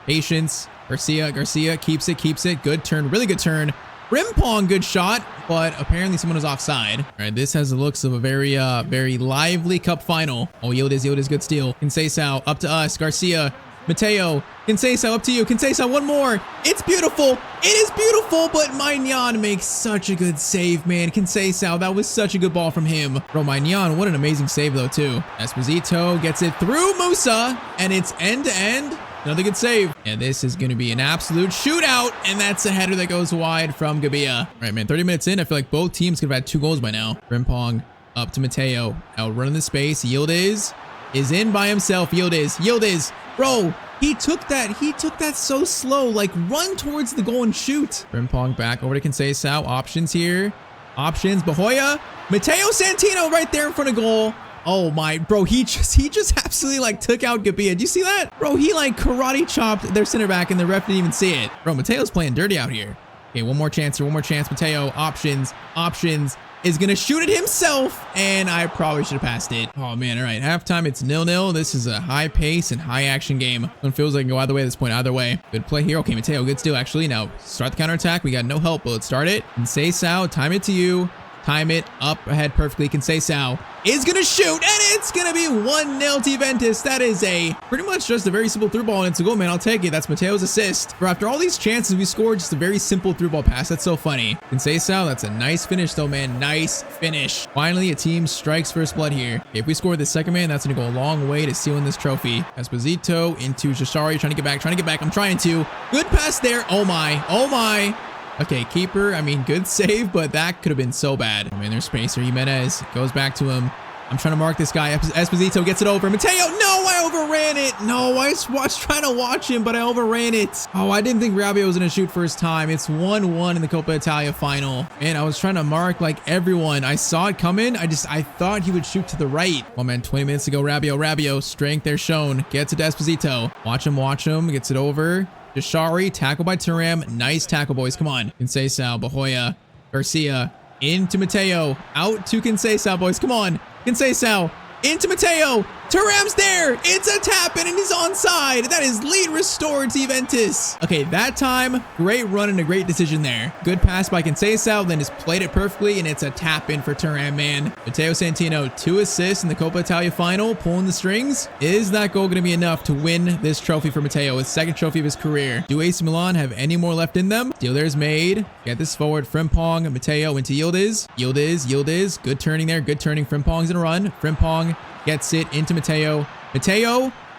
[SPEAKER 1] Patience. Garcia keeps it. Good turn, really good turn. Frimpong, good shot, but apparently someone is offside. All right, this has the looks of a very lively cup final. Oh, Yildiz, good steal. Conceição, up to us. Garcia. Matteo, Conceição, up to you. Conceição, one more. It's beautiful. It is beautiful, but Maignan makes such a good save, man. Conceição, that was such a good ball from him. Bro, Maignan, what an amazing save, though, too. Esposito gets it through Musa, and it's end-to-end. Another good save. And this is going to be an absolute shootout, and that's a header that goes wide from Gabia. All right, man, 30 minutes in. I feel like both teams could have had 2 goals by now. Frimpong up to Matteo. Out running the space. Yildiz is in by himself. Yildiz. Bro, he took that so slow. Like, run towards the goal and shoot. Frimpong back over to Conceição. Options here. Bahoya. Matteo Santino right there in front of goal. Oh my, bro, he just absolutely like took out Gabia. Did you see that? Bro, he like karate chopped their center back and the ref didn't even see it. Bro, Matteo's playing dirty out here. Okay, one more chance. Matteo, options. Is gonna shoot it himself, and I probably should have passed it. Oh man, all right, halftime, it's 0-0. This is a high pace and high action game. It feels like it can go either way at this point, either way. Good play here. Okay, Matteo, good steal, actually. Now, start the counterattack. We got no help, but let's start it. Conceição, time it to you. Time it up ahead perfectly. Conceição is gonna shoot, and it's gonna be 1-0 Juventus. That is a pretty much just a very simple through ball, and it's a goal, man. I'll take it. That's Matteo's assist. For after all these chances, we scored just a very simple through ball pass. That's so funny. Conceição, that's a nice finish though, man. Nice finish. Finally, a team strikes first blood here. If we score the second, man, that's gonna go a long way to sealing this trophy. Esposito into Jashari, trying to get back. I'm trying to. Good pass there. Oh my. Okay, keeper, I mean, good save, but that could have been so bad. Oh man, there's space here. Jimenez goes back to him. I'm trying to mark this guy. Esposito gets it over. Matteo, no, I overran it. No, I was trying to watch him, but I overran it. Oh, I didn't think Rabiot was going to shoot first time. It's 1-1 in the Coppa Italia final. And I was trying to mark like everyone. I saw it coming. I thought he would shoot to the right. Oh man, 20 minutes ago, Rabiot, strength there shown. Gets it to Esposito. Watch him. Gets it over. Jashari, tackle by Turam. Nice tackle, boys. Come on. Conceição, Bahoya, Garcia, into Matteo. Out to Conceição, boys. Come on. Conceição, into Matteo. Turam's there. It's a tap in and he's onside. That is lead restored to Juventus. Okay, that time, great run and a great decision there. Good pass by Conceição, then just played it perfectly, and it's a tap in for Turam, man. Matteo Santino, 2 assists in the Coppa Italia final, pulling the strings. Is that goal going to be enough to win this trophy for Matteo, his 2nd trophy of his career? Do AC Milan have any more left in them? Deal there's made. Get this forward. Frimpong, Matteo into Yildiz. Yildiz, good turning there. Good turning. Frimpong's in a run. Frimpong gets it into Matteo.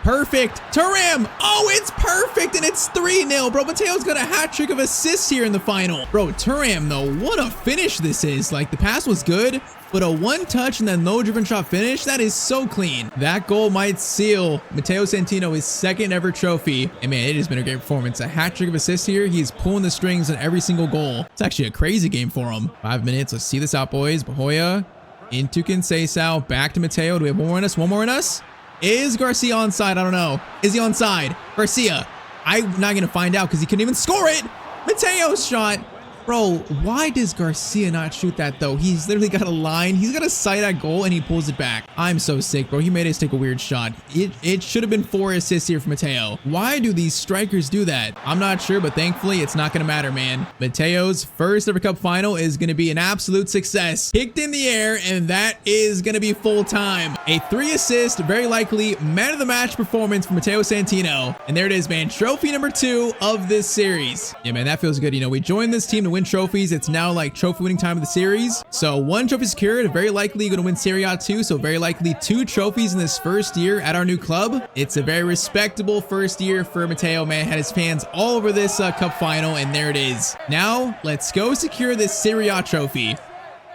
[SPEAKER 1] Perfect. Turam. Oh, it's perfect, and it's 3-0. Bro, Matteo's got a hat trick of assists here in the final. Bro, Turam, though, what a finish this is. Like, the pass was good, but a one-touch and then low-driven shot finish, that is so clean. That goal might seal Matteo Santino his 2nd ever trophy. And man, it has been a great performance. A hat trick of assists here. He's pulling the strings on every single goal. It's actually a crazy game for him. 5 minutes. Let's see this out, boys. Bahoya into Conceição. Back to Matteo. Do we have one more in us? Is Garcia onside? I don't know. Is he onside? Garcia. I'm not going to find out because he couldn't even score it. Matteo's shot. Bro, why does Garcia not shoot that though? He's literally got a line. He's got a sight at goal and he pulls it back. I'm so sick, bro. He made us take a weird shot. It should have been 4 assists here for Matteo. Why do these strikers do that? I'm not sure, but thankfully it's not going to matter, man. Mateo's first ever cup final is going to be an absolute success. Kicked in the air, and that is going to be full time. A 3 assist, very likely man of the match performance for Matteo Santino. And there it is, man. Trophy number 2 of this series. Yeah, man, that feels good. You know, we joined this team to win trophies. It's now like trophy winning time of the series. So 1 trophy secured, very likely going to win Serie A 2. So very likely 2 trophies in this first year at our new club. It's a very respectable first year for Matteo, man. Had his fans all over this cup final, and there it is. Now let's go secure this Serie A trophy.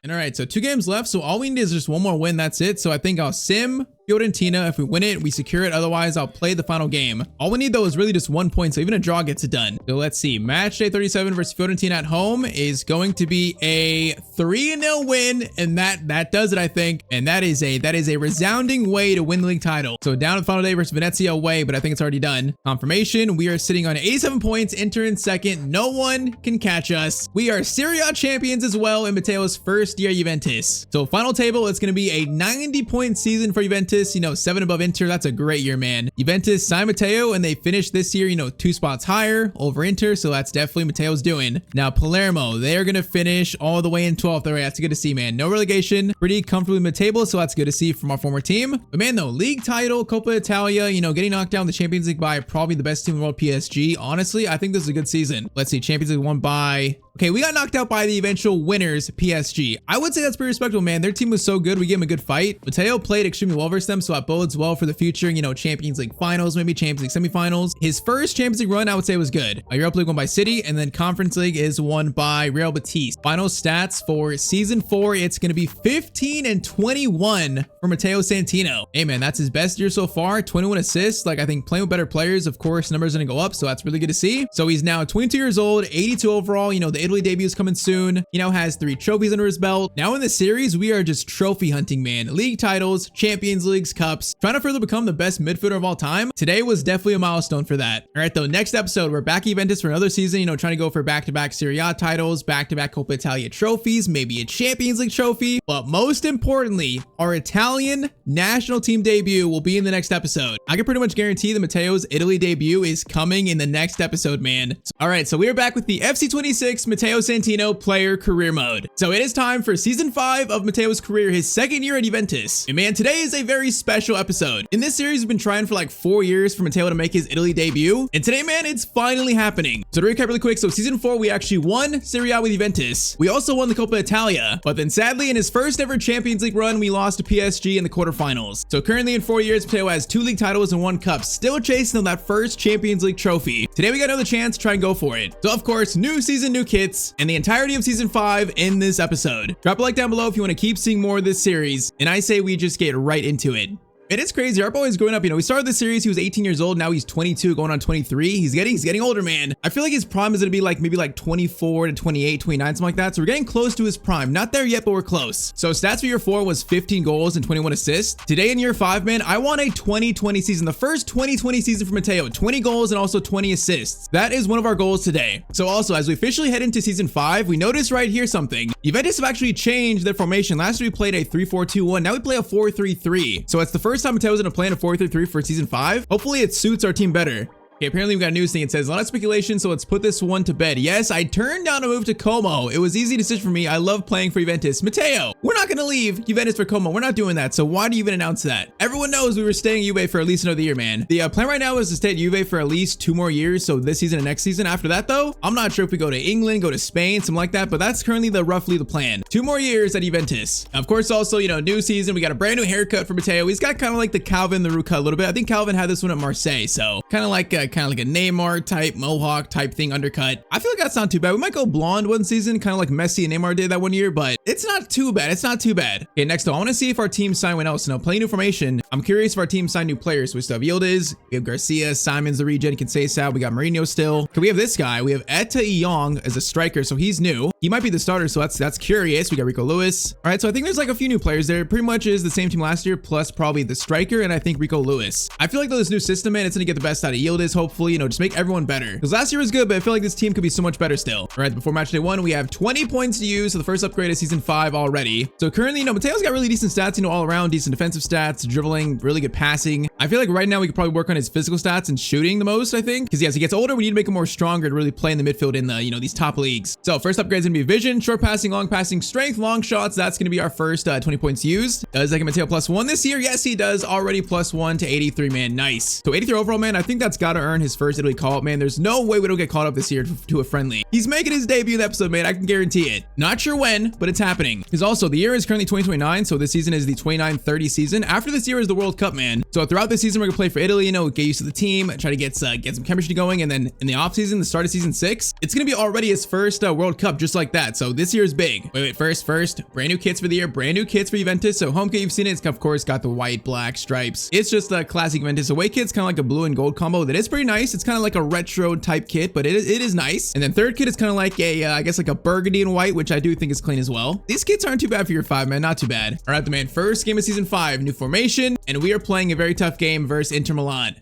[SPEAKER 1] And all right, so 2 games left. So all we need is just 1 more win. That's it. So I think I'll sim Fiorentina. If we win it, we secure it. Otherwise, I'll play the final game. All we need though is really just 1 point. So even a draw gets it done. So let's see. Match day 37 versus Fiorentina at home is going to be a 3-0 win. And that does it, I think. And that is a resounding way to win the league title. So down to the final day versus Venezia away, but I think it's already done. Confirmation. We are sitting on 87 points, enter in second. No one can catch us. We are Serie A champions as well in Matteo's first year at Juventus. So final table, it's going to be a 90-point season for Juventus. You know, 7 above Inter. That's a great year, man. Juventus signed Matteo and they finished this year, you know, 2 spots higher over Inter. So that's definitely Matteo's doing. Now Palermo, they are going to finish all the way in 12th. All right, that's good to see, man. No relegation, pretty comfortably mid-table. So that's good to see from our former team. But man, though, league title, Coppa Italia, you know, getting knocked down in the Champions League by probably the best team in the world, PSG. Honestly, I think this is a good season. Let's see, Champions League won by... Okay, we got knocked out by the eventual winners, PSG. I would say that's pretty respectable, man. Their team was so good. We gave them a good fight. Matteo played extremely well versus them, so that bodes well for the future. You know, Champions League finals, maybe Champions League semifinals. His first Champions League run, I would say, was good. Europa League won by City, and then Conference League is won by Real Betis. Final stats for season 4, it's going to be 15 and 21 for Matteo Santino. Hey, man, that's his best year so far. 21 assists. Like, I think playing with better players, of course, numbers are going to go up, so that's really good to see. So he's now 22 years old, 82 overall. You know, the Italy debut is coming soon. He now has 3 trophies under his belt. Now in the series, we are just trophy hunting, man. League titles, Champions Leagues, cups, trying to further become the best midfielder of all time. Today was definitely a milestone for that. All right, though, next episode, we're back at Juventus for another season, you know, trying to go for back-to-back Serie A titles, back-to-back Coppa Italia trophies, maybe a Champions League trophy. But most importantly, our Italian national team debut will be in the next episode. I can pretty much guarantee that Matteo's Italy debut is coming in the next episode, man. All right, so we are back with the FC26 Matteo Santino player career mode. So it is time for season 5 of Matteo's career, his second year at Juventus. And man, today is a very special episode. In this series, we've been trying for like 4 years for Matteo to make his Italy debut. And today, man, it's finally happening. So to recap really quick, so season 4, we actually won Serie A with Juventus. We also won the Coppa Italia. But then sadly, in his first ever Champions League run, we lost to PSG in the quarterfinals. So currently in 4 years, Matteo has 2 league titles and 1 cup, still chasing that first Champions League trophy. Today, we got another chance to try and go for it. So of course, new season, new kits, and the entirety of season 5 in this episode. Drop a like down below if you want to keep seeing more of this series, and I say we just get right into it. It is crazy. Our boy is growing up. You know, we started this series. He was 18 years old. Now he's 22, going on 23. He's getting older, man. I feel like his prime is going to be like maybe like 24 to 28, 29, something like that. So we're getting close to his prime. Not there yet, but we're close. So stats for year 4 was 15 goals and 21 assists. Today in year 5, man, I want a 2020 season. The first 2020 season for Matteo. 20 goals and also 20 assists. That is one of our goals today. So also, as we officially head into season 5, we notice right here something. Juventus have actually changed their formation. Last year we played a 3-4-2-1. Now we play a 4-3-3. So it's the first time Matteo's gonna play in a 4-3-3 for season 5. Hopefully it suits our team better. Okay, apparently we got a news thing. It says a lot of speculation, so let's put this one to bed. Yes, I turned down a move to Como. It was easy decision for me. I love playing for Juventus. Matteo, we're not going to leave Juventus for Como. We're not doing that. So why do you even announce that? Everyone knows we were staying at Juve for at least another year, man. The plan right now is to stay at Juve for at least 2 more years. So this season and next season. After that, though, I'm not sure if we go to England, go to Spain, something like that. But that's currently roughly the plan. 2 more years at Juventus. Of course, also, you know, new season. We got a brand new haircut for Matteo. He's got kind of like the Calvin the Root cut a little bit. I think Calvin had this one at Marseille. So kind of like a Neymar type mohawk type thing undercut. I feel like that's not too bad. We might go blonde one season, kind of like Messi and Neymar did that one year, but it's not too bad. It's not too bad. Okay, next though, I want to see if our team signed anyone else. Now, playing new formation, I'm curious if our team signed new players. We still have Yildiz, we have Garcia, Simon's the regen, Conceição, we got Mourinho still. Okay, we have this guy. We have Eta Young as a striker, so he's new. He might be the starter, so that's curious. We got Rico Lewis. All right, so I think there's like a few new players there. Pretty much is the same team last year, plus probably the striker, and I think Rico Lewis. I feel like though this new system, man, it's gonna get the best out of Yildiz. hopefully, you know, just make everyone better. Because last year was good, but I feel like this team could be so much better still. All right, before match day 1, we have 20 points to use. So the first upgrade of season 5 already. So currently, you know, Mateo's got really decent stats, you know, all around, decent defensive stats, dribbling, really good passing. I feel like right now we could probably work on his physical stats and shooting the most, I think. Because, yes, he gets older, we need to make him more stronger to really play in the midfield in the, you know, these top leagues. So first upgrade is going to be vision, short passing, long passing, strength, long shots. That's going to be our first 20 points used. Does like Matteo +1 this year? Yes, he does. Already +1 to 83, man. Nice. So 83 overall, man. I think that's got to earn his first Italy call up, man. There's no way we don't get called up this year to a friendly. He's making his debut in the episode, man. I can guarantee it. Not sure when, but it's happening. Because also the year is currently 2029. So this season is the 29-30 season. After this year is the World Cup, man. So throughout the season, we're going to play for Italy, you know, get used to the team, try to get some chemistry going. And then in the off season, the start of season 6, it's going to be already his first World Cup just like that. So this year is big. Wait, first, brand new kits for the year, brand new kits for Juventus. So home kit, you've seen it. It's of course got the white, black stripes. It's just a classic Juventus. Away kit's kind of like a blue and gold combo. That is pretty nice. It's kind of like a retro type kit, but it is nice. And then third kit is kind of like a, I guess like a burgundy and white, which I do think is clean as well. These kits aren't too bad for year 5, man. Not too bad. All right, the man. First game of season 5, new formation, and we are playing a very tough game versus Inter Milan.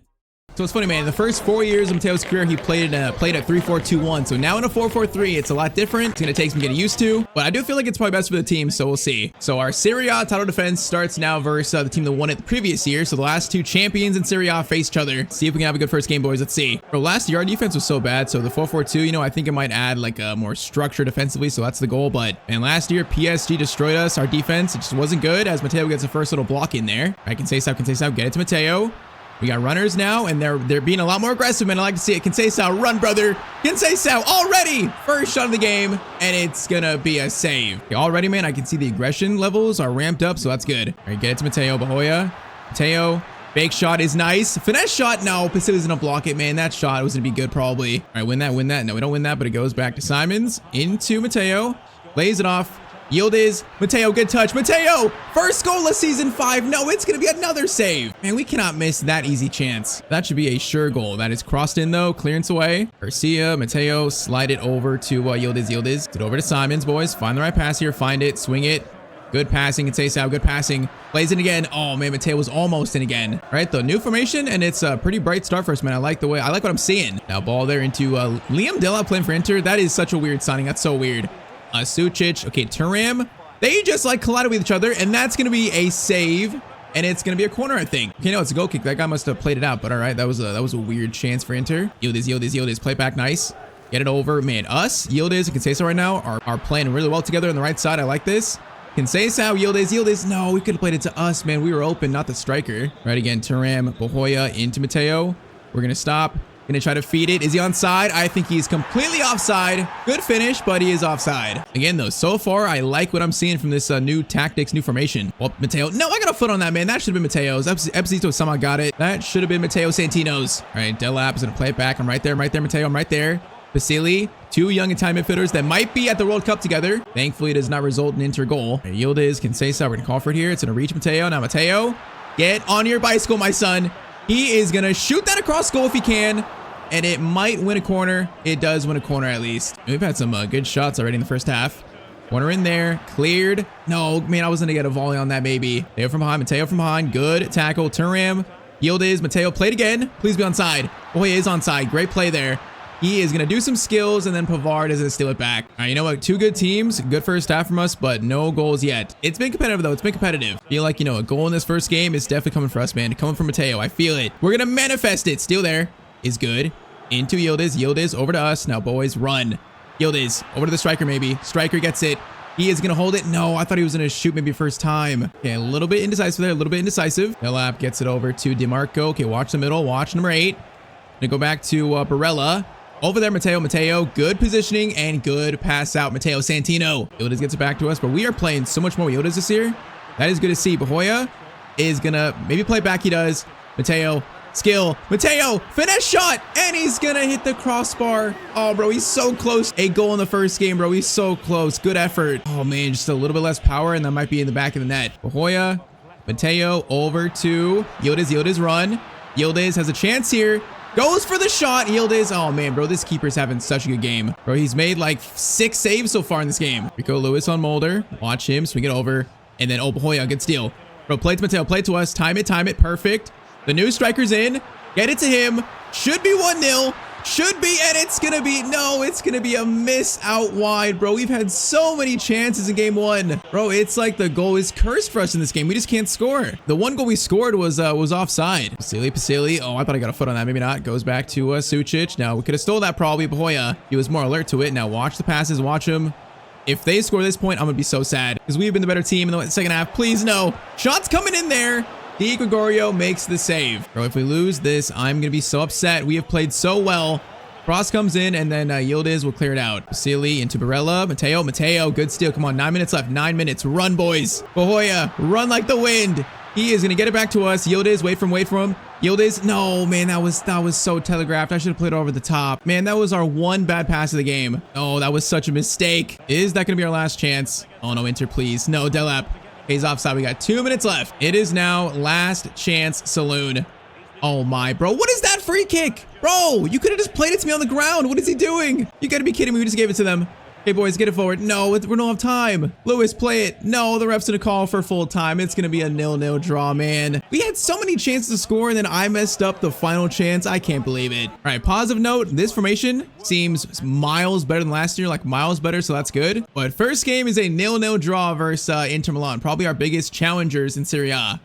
[SPEAKER 1] So it's funny, man. In the first 4 years of Matteo's career, he played at 3-4-2-1. So now in a 4-4-3, it's a lot different. It's going to take some getting used to, but I do feel like it's probably best for the team. So we'll see. So our Serie A title defense starts now versus the team that won it the previous year. So the last 2 champions in Serie A face each other. See if we can have a good first game, boys. Let's see. Bro, last year our defense was so bad. So the 4-4-2, you know, I think it might add like a more structure defensively. So that's the goal. But man, last year PSG destroyed us. Our defense, it just wasn't good as Matteo gets the first little block in there. I can say so. Get it to Matteo. We got runners now, and they're being a lot more aggressive, man. I like to see it. Conceição, run, brother. Conceição already. First shot of the game, and it's gonna be a save. Okay, already, man, I can see the aggression levels are ramped up, so that's good. All right, get it to Matteo. Bahoya. Matteo. Fake shot is nice. Finesse shot. No, Pacifica's gonna block it, man. That shot was gonna be good, probably. All right, win that. No, we don't win that, but it goes back to Simons. Into Matteo. Lays it off. Yildiz, Matteo, good touch. Matteo, first goal of season 5. No, it's going to be another save. Man, we cannot miss that easy chance. That should be a sure goal. That is crossed in, though. Clearance away. Garcia, Matteo, slide it over to Yildiz. Get over to Simons, boys. Find the right pass here. Find it. Swing it. Good passing. Conceição, good passing. Plays it again. Oh, man, Matteo was almost in again. All right, the new formation, and it's a pretty bright start for us, man. I like what I'm seeing. Now, ball there into Liam Delap playing for Inter. That is such a weird signing. That's so weird. Sucic, okay, Thuram. They just like collided with each other, and that's going to be a save, and it's going to be a corner, I think. Okay, no, it's a goal kick. That guy must have played it out, but all right, that was a weird chance for Inter. Yildiz, play back, nice. Get it over, man. Us, Yildiz, and Conceição right now are playing really well together on the right side. I like this. Conceição, Yildiz. No, we could have played it to us, man. We were open, not the striker. Right again, Thuram, Bahoya into Matteo. We're going to stop. Gonna try to feed it. Is he onside? I think he's completely offside. Good finish, but he is offside. Again, though, so far, I like what I'm seeing from this new tactics, new formation. Well, Matteo. No, I got a foot on that, man. That should have been Matteo's. Epsito somehow got it. That should have been Matteo Santino's. All right, Delap is gonna play it back. I'm right there, Matteo. I'm right there. Vasily, 2 young Italian midfielders that might be at the World Cup together. Thankfully, it does not result in Inter goal. Right, Yildiz, Conceição. We're gonna call for it here. It's gonna reach Matteo. Now, Matteo, get on your bicycle, my son. He is gonna shoot that across goal if he can. And it might win a corner. It does win a corner at least. We've had some good shots already in the first half. Corner in there. Cleared. No, man, I was going to get a volley on that maybe. Matteo from behind. Good tackle. Thuram. Yildiz. Matteo played again. Please be onside. Oh, he is onside. Great play there. He is going to do some skills, and then Pavard is going to steal it back. All right, you know what? 2 good teams. Good first half from us, but no goals yet. It's been competitive, though. It's been competitive. I feel like, you know, a goal in this first game is definitely coming for us, man. Coming from Matteo. I feel it. We're going to manifest it. Still there. Is good. Into Yildiz over to us. Now, boys, run. Yildiz over to the striker, maybe. Striker gets it. He is going to hold it. No, I thought he was going to shoot maybe first time. Okay, a little bit indecisive there. Delap gets it over to DeMarco. Okay, watch the middle. Watch number 8. Gonna go back to Barella. Over there, Matteo. Good positioning and good pass out. Matteo Santino. Yildiz gets it back to us, but we are playing so much more Yildiz this year. That is good to see. Bahoya is going to maybe play back. He does. Matteo. Skill. Matteo, finesse shot, and he's gonna hit the crossbar. Oh, bro, he's so close. A goal in the first game, bro. He's so close. Good effort. Oh, man, just a little bit less power, and that might be in the back of the net. Bahoya, Matteo over to Yildiz, run. Yildiz has a chance here. Goes for the shot. Yildiz. Oh, man, bro, this keeper's having such a good game. Bro, he's made like 6 saves so far in this game. Rico Lewis on Mulder. Watch him swing it over, and then Bahoya, good steal. Bro, play to Matteo. Play to us. Time it. Perfect. The new striker's in. Get it to him. Should be 1-0. Should be, and it's gonna be, no, it's gonna be a miss out wide, bro. We've had so many chances in game 1. Bro, it's like the goal is cursed for us in this game. We just can't score. The one goal we scored was offside. Pasili. Oh, I thought I got a foot on that. Maybe not. Goes back to Sucic. Now, we could have stole that probably, but Hoya, he was more alert to it. Now, watch the passes. Watch him. If they score this point, I'm gonna be so sad because we've been the better team in the second half. Please, no. Shots coming in there. Di Gregorio makes the save. Bro, if we lose this, I'm going to be so upset. We have played so well. Cross comes in, and then Yildiz will clear it out. Vasily into Barella. Matteo, good steal. Come on, 9 minutes left. 9 minutes. Run, boys. Bahoya, run like the wind. He is going to get it back to us. Yildiz, wait for him. Yildiz, no, man, that was so telegraphed. I should have played over the top. Man, that was our one bad pass of the game. Oh, that was such a mistake. Is that going to be our last chance? Oh, no, Inter, please. No, Delap. He's offside. We got 2 minutes left. It is now last chance saloon. Oh my, bro. What is that free kick? Bro, you could have just played it to me on the ground. What is he doing? You gotta be kidding me. We just gave it to them. Hey, boys, get it forward. No, we don't have time. Lewis, play it. No, the ref's gonna call for full time. It's gonna be a 0-0 draw, man. We had so many chances to score, and then I messed up the final chance. I can't believe it. All right, positive note. This formation seems miles better than last year, like miles better, so that's good. But first game is a 0-0 draw versus Inter Milan, probably our biggest challengers in Serie A.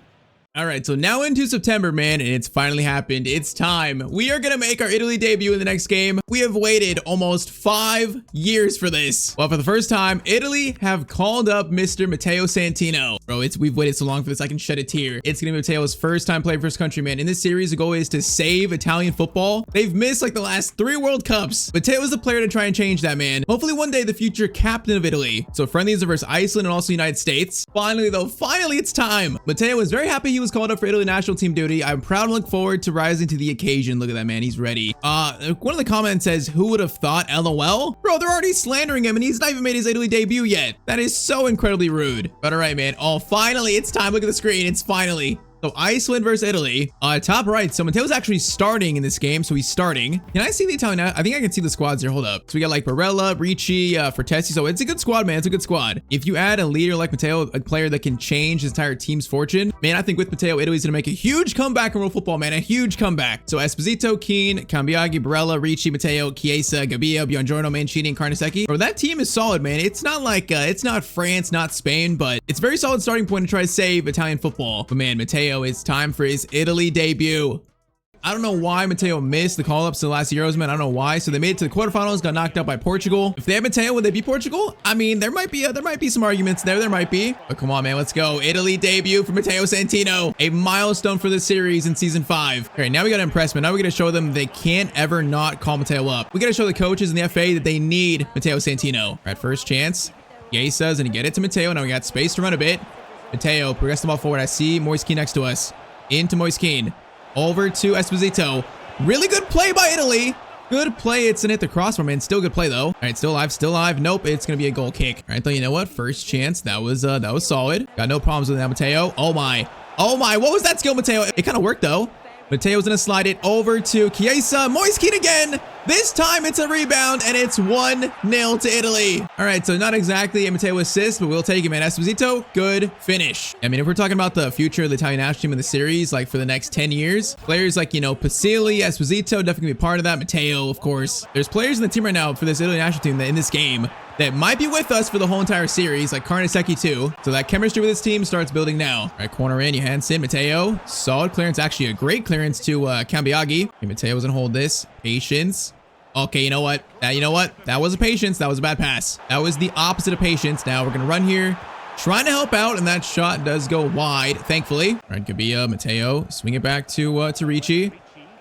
[SPEAKER 1] All right, so now into September, man, and it's finally happened. It's time. We are going to make our Italy debut in the next game. We have waited almost 5 years for this. Well, for the first time, Italy have called up Mr. Matteo Santino. Bro, we've waited so long for this, I can shed a tear. It's going to be Matteo's first time playing for his country, man. In this series, the goal is to save Italian football. They've missed like the last 3 World Cups. Matteo is the player to try and change that, man. Hopefully one day the future captain of Italy. So friendlies versus Iceland and also United States. Finally, though, it's time. Matteo was very happy he was called up for Italy national team duty. I'm proud and look forward to rising to the occasion. Look at that, man. He's ready. One of the comments says, who would have thought? LOL? Bro, they're already slandering him and he's not even made his Italy debut yet. That is so incredibly rude. But all right, man. Oh, finally, it's time. Look at the screen. It's finally. So Iceland versus Italy. Top right. So Matteo's actually starting in this game. So he's starting. Can I see the Italian? I think I can see the squads here. Hold up. So we got like Barella, Ricci, Fortesi. So it's a good squad, man. It's a good squad. If you add a leader like Matteo, a player that can change his entire team's fortune, man, I think with Matteo, Italy's going to make a huge comeback in world football, man. A huge comeback. So Esposito, Keane, Cambiaghi, Barella, Ricci, Matteo, Chiesa, Gabbia, Buongiorno, Mancini, and Carnesecchi. Bro, that team is solid, man. It's not like, it's not France, not Spain, but it's a very solid starting point to try to save Italian football. But man, Matteo, it's time for his Italy debut. I don't know why Matteo missed the call-ups to the last Euros, man. I don't know why. So they made it to the quarterfinals, got knocked out by Portugal. If they had Matteo, would they be Portugal? I mean, there might be some arguments there. There might be. But come on, man. Let's go. Italy debut for Matteo Santino. A milestone for this series in season 5. Okay, now we got to impress, man. Now we got to show them they can't ever not call Matteo up. We got to show the coaches in the FA that they need Matteo Santino. All right, first chance. Chiesa's going to get it to Matteo. Now we got space to run a bit. Matteo, progress the ball forward. I see Moise Kean next to us. Into Moise Kean. Over to Esposito. Really good play by Italy. Good play. It's in at the crossbar, man. Still good play, though. All right, still alive. Nope, it's going to be a goal kick. All right, though, you know what? First chance. That was solid. Got no problems with that, Matteo. Oh, my. What was that skill, Matteo? It kind of worked, though. Matteo's going to slide it over to Chiesa. Moise Kean again. This time it's a rebound, and it's 1-0 to Italy. All right, so not exactly a Matteo assist, but we'll take it, man. Esposito, good finish. I mean, if we're talking about the future of the Italian national team in the series, like for the next 10 years, players like, you know, Pasili, Esposito, definitely be part of that. Matteo, of course. There's players in the team right now for this Italy national team that in this game that might be with us for the whole entire series, like Carnesecchi too. So that chemistry with this team starts building now. All right, corner in, Johansson, Matteo. Solid clearance, actually a great clearance to Cambiaghi. Okay, Matteo's gonna hold this. Patience. Okay, you know what? That was a patience. That was a bad pass. That was the opposite of patience. Now we're gonna run here, trying to help out, and that shot does go wide, thankfully. All right, Gabbia, Matteo, swing it back to Ricci.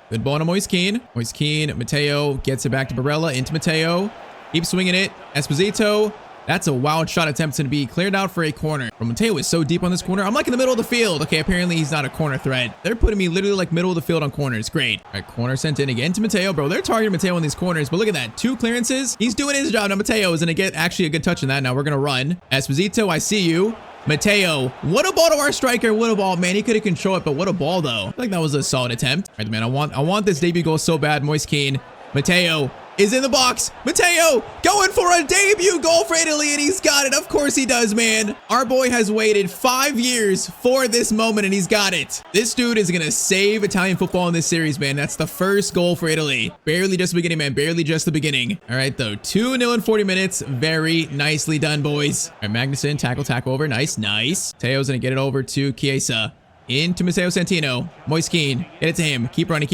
[SPEAKER 1] Good ball to Moise Kean. Matteo gets it back to Barella, into Matteo. Keep swinging it. Esposito. That's a wild shot attempt to be cleared out for a corner. But Matteo is so deep on this corner. I'm like in the middle of the field. Okay, apparently he's not a corner threat. They're putting me literally like middle of the field on corners. Great. All right, corner sent in again to Matteo. Bro, they're targeting Matteo on these corners. But look at that. 2 clearances. He's doing his job. Now Matteo is going to get actually a good touch in that. Now we're going to run. Esposito, I see you. Matteo, what a ball to our striker. What a ball, man. He could have controlled it, but what a ball, though. I feel like that was a solid attempt. All right, man, I want this debut goal so bad. Moise Kean. Matteo is in the box. Matteo going for a debut goal for Italy, and he's got it. Of course he does, man. Our boy has waited 5 years for this moment, and he's got it. This dude is going to save Italian football in this series, man. That's the first goal for Italy. Barely just the beginning, man. Barely just the beginning. All right, though. 2-0 in 40 minutes. Very nicely done, boys. All right, Magnuson, tackle over. Nice. Matteo's going to get it over to Chiesa. Into Matteo Santino. Moise Kean. Get it to him. Keep running.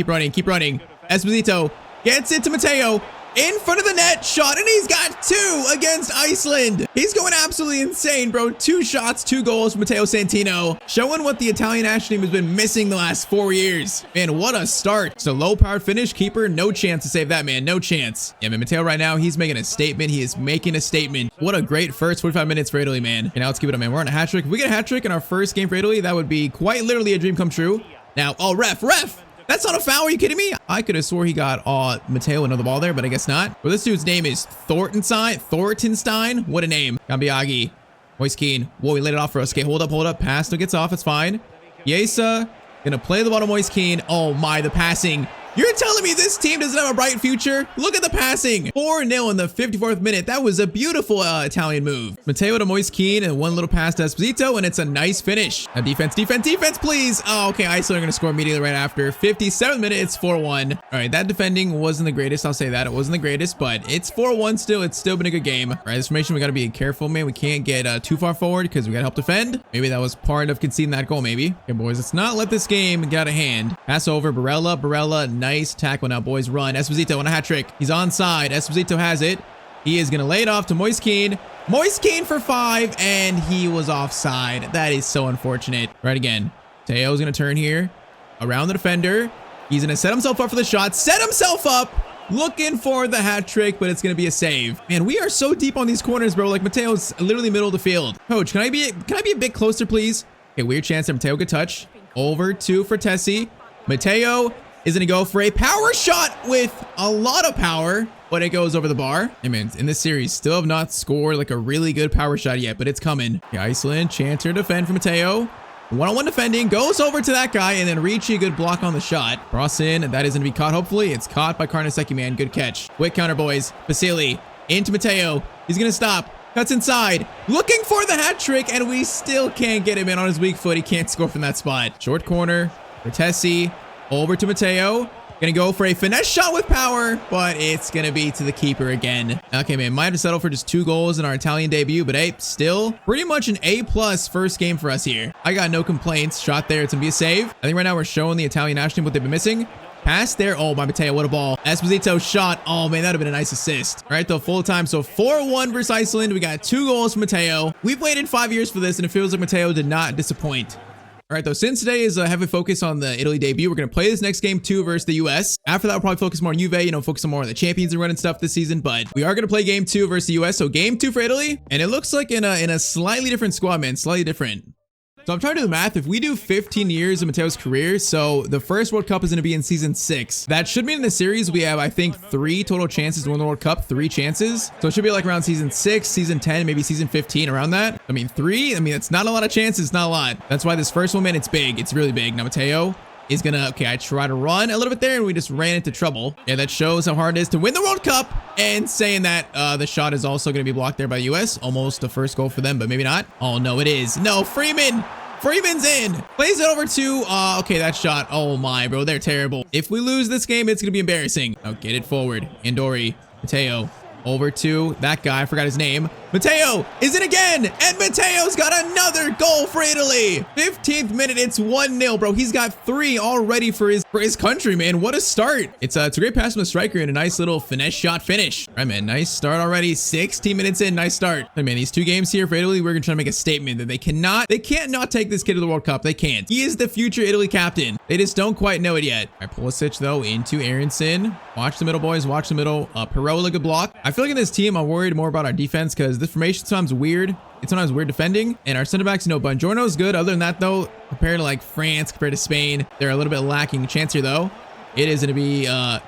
[SPEAKER 1] Esposito gets it to Matteo. In front of the net, shot, and he's got 2 against Iceland. He's going absolutely insane, bro. 2 shots, 2 goals from Matteo Santino, showing what the Italian national team has been missing the last 4 years. Man, what a start. So low-powered finish, keeper, no chance to save that, man. No chance. Yeah, man, Matteo right now, he's making a statement. He is making a statement. What a great first 45 minutes for Italy, man. And now let's keep it up, man. We're on a hat trick. If we get a hat trick in our first game for Italy, that would be quite literally a dream come true. Now, oh, ref. That's not a foul. Are you kidding me? I could have swore he got Matteo another ball there, but I guess not. Well, this dude's name is Thorntonstein. What a name. Gambiagi. Moise Kean. Whoa, he laid it off for us. Okay, hold up. Pass still gets off. It's fine. Chiesa gonna play the ball to Moise Kean. Oh my, the passing. You're telling me this team doesn't have a bright future? Look at the passing. 4-0 in the 54th minute. That was a beautiful Italian move. Matteo to Moise Kean and one little pass to Esposito, and it's a nice finish. Now defense, please. Oh, okay. Iceland are going to score immediately right after. 57th minute, it's 4-1. All right, that defending wasn't the greatest. I'll say that. It wasn't the greatest, but it's 4-1 still. It's still been a good game. All right, this formation, we got to be careful, man. We can't get too far forward because we got to help defend. Maybe that was part of conceding that goal, maybe. Okay, boys, let's not let this game get out of hand. Pass over, Barella. Nice tackle now, boys. Run. Esposito on a hat trick. He's onside. Esposito has it. He is going to lay it off to Moise Kean. Moise Kean for 5, and he was offside. That is so unfortunate. Right again. Teo's going to turn here. Around the defender. He's going to set himself up for the shot. Set himself up. Looking for the hat trick, but it's going to be a save. Man, we are so deep on these corners, bro. Like, Mateo's literally middle of the field. Coach, can I be a bit closer, please? Okay, weird chance there. Matteo, good touch. Over to Frattesi. Matteo is going to go for a power shot with a lot of power, but it goes over the bar. Hey, man, in this series, still have not scored like a really good power shot yet, but it's coming. Okay, Iceland, chance to defend for Matteo. One-on-one defending, goes over to that guy, and then Ricci, good block on the shot. Cross in, that is going to be caught, hopefully. It's caught by Karnaseki, man. Good catch. Quick counter, boys. Basili into Matteo. He's going to stop. Cuts inside. Looking for the hat trick, and we still can't get him in on his weak foot. He can't score from that spot. Short corner. Frattesi. Over to Matteo. Gonna go for a finesse shot with power, but it's gonna be to the keeper again. Okay, man, might have to settle for just 2 goals in our Italian debut, but hey, still pretty much an A+ first game for us here. I got no complaints. Shot there, it's gonna be a save. I think right now we're showing the Italian national team what they've been missing. Pass there. Oh, by Matteo, what a ball. Esposito shot. Oh, man, that would have been a nice assist. All right, though, full time. So 4-1 versus Iceland. We got 2 goals from Matteo. We've waited 5 years for this, and it feels like Matteo did not disappoint. All right, though, since today is a heavy focus on the Italy debut, we're going to play this next game 2 versus the US. After that, we'll probably focus more on Juve, focus more on the Champions and running stuff this season. But we are going to play game 2 versus the US. So game 2 for Italy. And it looks like in a slightly different squad, man. Slightly different. So I'm trying to do the math. If we do 15 years of Matteo's career, so the first World Cup is going to be in season 6. That should mean in the series we have, I think, 3 total chances to win the World Cup. 3 chances. So it should be like around season 6, season 10, maybe season 15, around that. I mean, 3. I mean, it's not a lot of chances. Not a lot. That's why this first one, man, it's big. It's really big. Now Matteo is gonna, okay, I try to run a little bit there and we just ran into trouble. Yeah, that shows how hard it is to win the World Cup. And saying that, the shot is also gonna be blocked there by the US. Almost the first goal for them, but maybe not. Oh, no, it is. No, Freeman's in. Plays it over to, okay, that shot. Oh my, bro, they're terrible. If we lose this game, it's gonna be embarrassing. Oh, get it forward. Andori, Matteo, over to that guy. I forgot his name. Matteo is in again, and Matteo's got another goal for Italy. 15th minute, it's 1-0, bro. He's got 3 already for his country, man. What a start. It's a great pass from the striker and a nice little finesse shot finish. All right, man, nice start already. 16 minutes in, nice start. Hey, man, these 2 games here for Italy, we're gonna try to make a statement that they can't not take this kid to the World Cup. They can't. He is the future Italy captain. They just don't quite know it yet. All right, Pulisic, though, into Aronson. Watch the middle, boys. Watch the middle. Parola, good block. I feel like in this team, I'm worried more about our defense because this formation sometimes weird. It's sometimes weird defending. And our center backs, Buongiorno's good. Other than that, though, compared to like France, compared to Spain, they're a little bit lacking. Chance here, though. It is going to be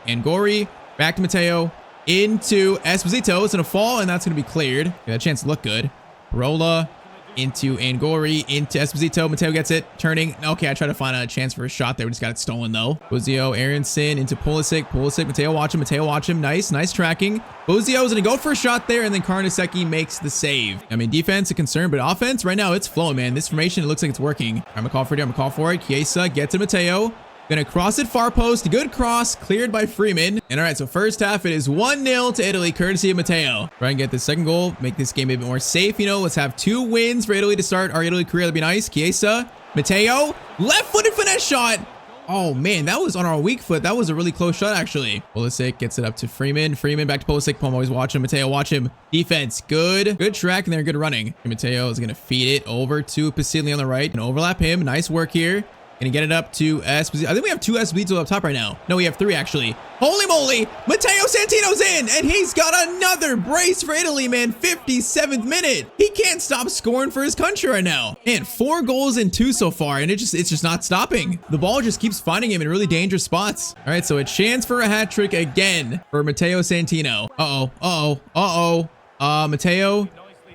[SPEAKER 1] Angori. Back to Matteo. Into Esposito. It's going to fall, and that's going to be cleared. Okay, that chance looked good. Parola into Angori, into Esposito. Matteo gets it, turning. Okay, I tried to find a chance for a shot there. We just got it stolen though. Bozio, Aronson into Pulisic. Matteo watch him. Matteo watch him. Nice tracking. Bozio's gonna go for a shot there, and then Karnaseki makes the save. I mean, defense a concern, but offense right now it's flowing, man. This formation, it looks like it's working. I'm gonna call for it. I'm gonna call for it. Chiesa gets to Matteo. Gonna cross it far post. Good cross, cleared by Freeman. And all right, so first half, it is 1-0 to Italy, courtesy of Matteo. Try and get the second goal, make this game a bit more safe. You know, let's have 2 wins for Italy to start our Italy career. That'd be nice. Chiesa, Matteo, left-footed finesse shot. Oh man, that was on our weak foot. That was a really close shot, actually. Pulisic gets it up to Freeman. Freeman back to Pulisic. Palm always watch him. Matteo, watch him. Defense, good track, and they're good running. And Matteo is gonna feed it over to Pasili on the right and overlap him. Nice work here. Gonna get it up to Esposito. I think we have 2 Esposito up top right now. No, we have 3 actually. Holy moly! Matteo Santino's in, and he's got another brace for Italy, man. 57th minute. He can't stop scoring for his country right now. Man, 4 goals in 2 so far, and it's just not stopping. The ball just keeps finding him in really dangerous spots. All right, so a chance for a hat trick again for Matteo Santino. Matteo,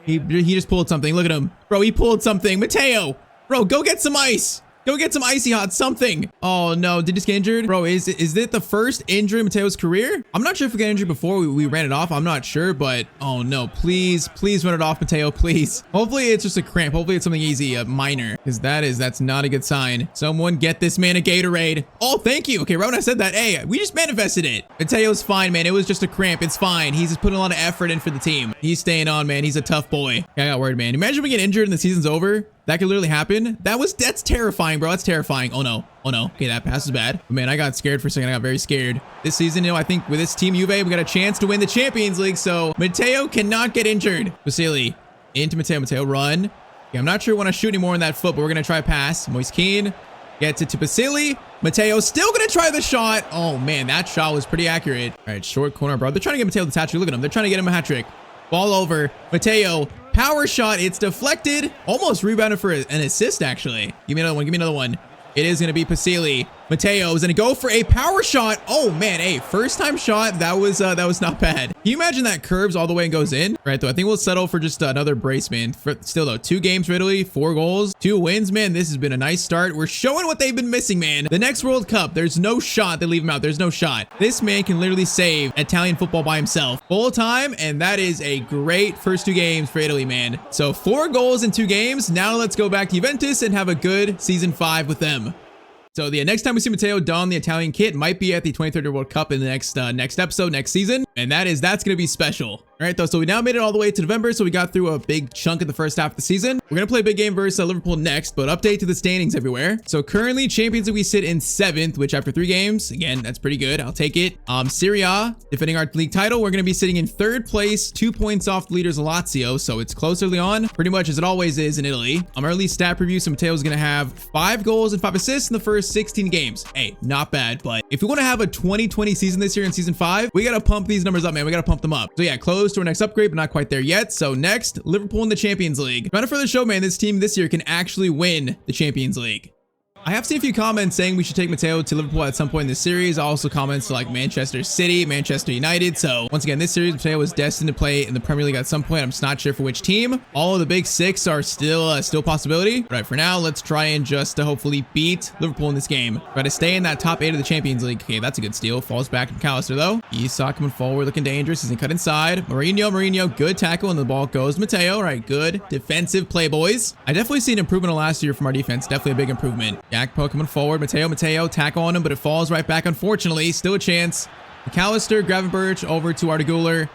[SPEAKER 1] he just pulled something. Look at him, bro. He pulled something. Matteo, bro, go get some ice. Go get some icy hot something. Oh no, did he just get injured? Bro, is it the first injury in Matteo's career? I'm not sure if we got injured before we ran it off. I'm not sure, but oh no, please run it off, Matteo, please. Hopefully it's just a cramp. Hopefully it's something easy, minor, because that's not a good sign. Someone get this man a Gatorade. Oh, thank you. Okay, right when I said that, hey, we just manifested it. Matteo's fine, man. It was just a cramp. It's fine. He's just putting a lot of effort in for the team. He's staying on, man. He's a tough boy. I got worried, man. Imagine we get injured and the season's over. That could literally happen. That's terrifying, bro. That's terrifying. Oh no. Okay, that pass is bad. But man, I got scared for a second. I got very scared. This season, I think with this team Juve, we got a chance to win the Champions League. So Matteo cannot get injured. Vasily into Matteo. Matteo, run. Okay, I'm not sure when I shoot anymore in that foot, but we're gonna try a pass. Moise Kean gets it to Vasily. Matteo still gonna try the shot. Oh man, that shot was pretty accurate. All right, short corner, bro. They're trying to get Matteo the hat trick. Look at him. They're trying to get him a hat trick. Ball over. Matteo. Power shot. It's deflected. Almost rebounded for an assist, actually. Give me another one. Give me another one. It is going to be Pasili. Matteo is going to go for a power shot. Oh, man. Hey, first time shot. That was not bad. Can you imagine that curves all the way and goes in? All right, though. I think we'll settle for just another brace, man. Still, though, 2 games for Italy, 4 goals, 2 wins, man. This has been a nice start. We're showing what they've been missing, man. The next World Cup, there's no shot they leave him out. There's no shot. This man can literally save Italian football by himself. Full time, and that is a great first 2 games for Italy, man. So 4 goals in 2 games. Now let's go back to Juventus and have a good season 5 with them. So the next time we see Matteo don the Italian kit might be at the 2030 World Cup in the next episode, next season. And that's going to be special. All right, though. So we now made it all the way to November. So we got through a big chunk of the first half of the season. We're going to play a big game versus Liverpool next, but update to the standings everywhere. So currently Champions League, we sit in 7th, which after 3 games, again, that's pretty good. I'll take it. Serie A, defending our league title. We're going to be sitting in 3rd place, 2 points off the leaders Lazio. So it's close early on, pretty much as it always is in Italy. Early stat preview. So Matteo's going to have 5 goals and 5 assists in the first 16 games. Hey, not bad. But if we want to have a 2020 season this year in season 5, we got to pump these numbers up, man. We got to pump them up. So yeah, close to our next upgrade, but not quite there yet. So next, Liverpool in the Champions League. Trying to further show, man, this team this year can actually win the Champions League. I have seen a few comments saying we should take Matteo to Liverpool at some point in this series. Also comments like Manchester City, Manchester United. So once again, this series, Matteo was destined to play in the Premier League at some point. I'm just not sure for which team. All of the big 6 are still a possibility. All right, for now, let's try and just hopefully beat Liverpool in this game. Try to stay in that top 8 of the Champions League. Okay, that's a good steal. Falls back to McAllister though. Isak coming forward, looking dangerous. He's gonna cut inside. Mourinho, good tackle, and the ball goes Matteo. All right, good defensive play, boys. I definitely see an improvement last year from our defense. Definitely a big improvement. Gakpo coming forward. Matteo, tackle on him, but it falls right back, unfortunately. Still a chance. McAllister, Gravenberch over to Arda.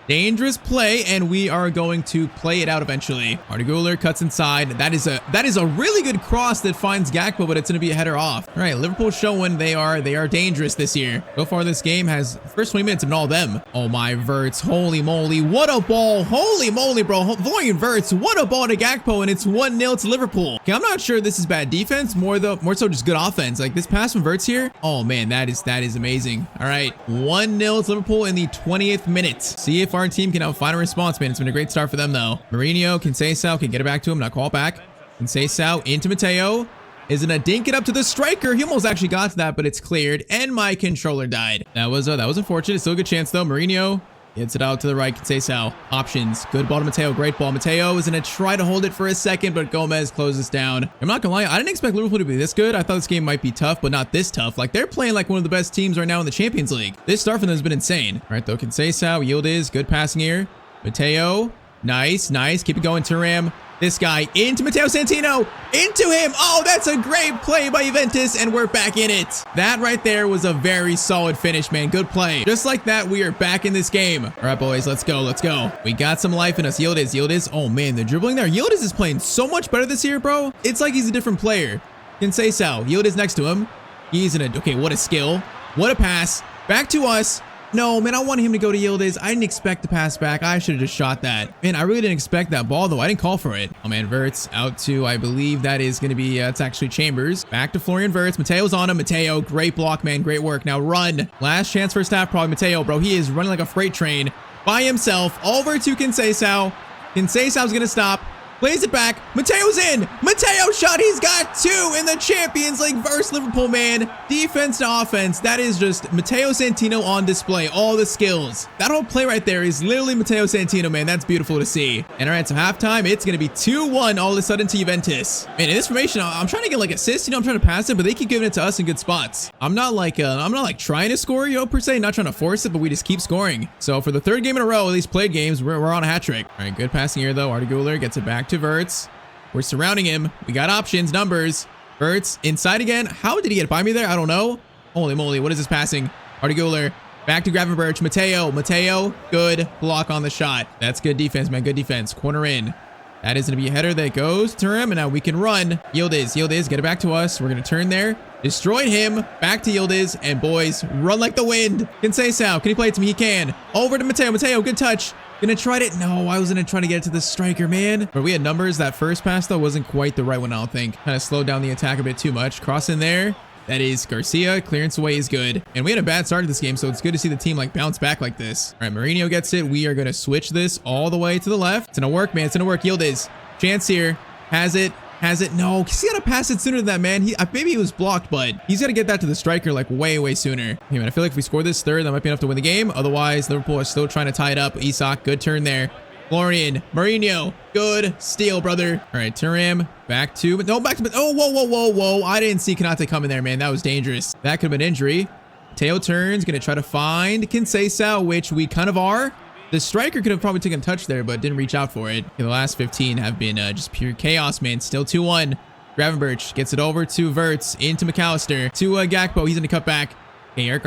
[SPEAKER 1] Dangerous play, and we are going to play it out eventually. Arda cuts inside. That is a really good cross that finds Gakpo, but it's going to be a header off. All right, Liverpool showing they are dangerous this year. So far, this game has first 20 minutes of all them. Oh my, Verts! Holy moly, what a ball! Holy moly, bro! Florian Verts, what a ball to Gakpo, and it's 1-0 to Liverpool. Okay, I'm not sure this is bad defense, more so just good offense. Like this pass from Verts here. Oh man, that is amazing. All right, 1-0 to Liverpool in the 20th minute. See if our team can find a response, man. It's been a great start for them, though. Mourinho, Conceição can get it back to him, not call it back. Conceição into Matteo. Is gonna dink it up to the striker. He almost actually got to that, but it's cleared, and my controller died. That was unfortunate. Still a good chance, though. Mourinho Gets it out to the right. Conceição. Options. Good ball to Matteo. Great ball. Matteo is going to try to hold it for a second, but Gomez closes down. I'm not going to lie. I didn't expect Liverpool to be this good. I thought this game might be tough, but not this tough. Like, they're playing like one of the best teams right now in the Champions League. This start for them has been insane. All right, though. Conceição. Yield is. Good passing here. Matteo. Nice. Nice. Keep it going. Thuram. This guy into Matteo Santino, into him. Oh, that's a great play by Juventus, and we're back in it. That right there was a very solid finish, man. Good play. Just like that, we are back in this game. All right, boys, let's go. Let's go. We got some life in us. Yildiz. Oh, man, the dribbling there. Yildiz is playing so much better this year, bro. It's like he's a different player. Conceição. Yildiz next to him. He's in a... Okay, what a skill. What a pass. Back to us. No, man, I wanted him to go to Yildiz. I didn't expect the pass back. I should have just shot that. Man, I really didn't expect that ball, though. I didn't call for it. Oh, man, Wirtz out to, I believe that is going to be, it's actually Chambers. Back to Florian Wirtz. Mateo's on him. Matteo, great block, man. Great work. Now run. Last chance for staff, probably Matteo, bro. He is running like a freight train by himself over to Conceição. Conceição's going to stop. Plays it back. Mateo's in. Matteo shot. He's got 2 in the Champions League versus Liverpool, man. Defense to offense. That is just Matteo Santino on display. All the skills. That whole play right there is literally Matteo Santino, man. That's beautiful to see. And all right, so halftime, it's going to be 2-1 all of a sudden to Juventus. Man, in this formation, I'm trying to get like assists. You know, I'm trying to pass it, but they keep giving it to us in good spots. I'm not like trying to score, you know, per se, not trying to force it, but we just keep scoring. So for the 3rd game in a row, at least played games, we're on a hat trick. All right, good passing here, though. Arda Güler gets it back to Wirtz. We're surrounding him. We got options, numbers. Wirtz inside again. How did he get by me there? I don't know. Holy moly, what is this passing? Arda Güler back to Gravenberch. Matteo, good block on the shot. That's good defense, man. Good defense. Corner in. That is going to be a header that goes to him, and now we can run. Yildiz, get it back to us. We're going to turn there. Destroyed him. Back to Yildiz, and boys, run like the wind. Conceição, can he play it to me? He can. Over to Matteo, good touch. Gonna try it. No, I wasn't trying to get it to the striker, man. But we had numbers. That first pass, though, wasn't quite the right one, I don't think. Kind of slowed down the attack a bit too much. Cross in there. That is Garcia. Clearance away is good. And we had a bad start to this game, so it's good to see the team like bounce back like this. All right, Mourinho gets it. We are going to switch this all the way to the left. It's going to work, man. It's going to work. Yildiz. Chance here. Has it. No, he's got to pass it sooner than that, man. Maybe he was blocked, but he's got to get that to the striker like way sooner. Hey, man, I feel like if we score this 3rd, that might be enough to win the game. Otherwise, Liverpool is still trying to tie it up. Isak, good turn there. Florian, Mourinho, good steal, brother. All right, Thuram, back to, oh, whoa. I didn't see Konate coming there, man. That was dangerous. That could have been injury. Matteo turns, gonna try to find Conceição, which we kind of are. The striker could have probably taken a touch there, but didn't reach out for it. Okay, the last 15 have been just pure chaos, man. Still 2-1. Gravenberch gets it over to Wirtz, into McAllister, to Gakpo. He's gonna cut back. Okay, Eric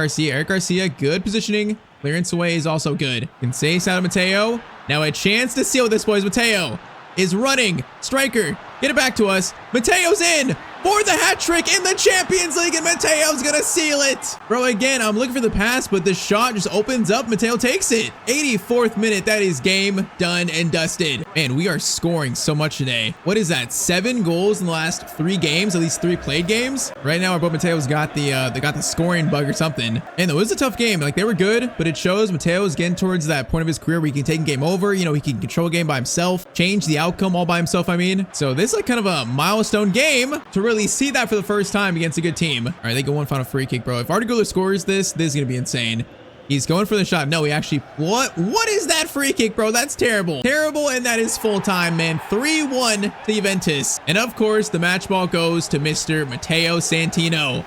[SPEAKER 1] Garcia, good positioning. Clearance away is also good. Conceição to Matteo. Now a chance to seal this, boys. Matteo is running. Striker, get it back to us. Matteo's in for the hat trick in the Champions League, and Matteo's gonna seal it. Bro, again, I'm looking for the pass, but the shot just opens up. Matteo takes it. 84th minute. That is game done and dusted. Man, we are scoring so much today. What is that? 7 goals in the last 3 games, at least 3 played games. Right now, our boy Matteo's got the scoring bug or something. And it was a tough game. Like, they were good, but it shows Matteo's getting towards that point of his career where he can take a game over. You know, he can control a game by himself, change the outcome all by himself, I mean. So this is like kind of a milestone game to really see that for the first time against a good team. All right, they go one final free kick, bro. If Arda Güler scores this is gonna be insane. He's going for the shot. No, he actually, what is that free kick, bro? That's terrible, and that is full time, man. 3-1 to Juventus, and of course the match ball goes to Mr. Matteo Santino.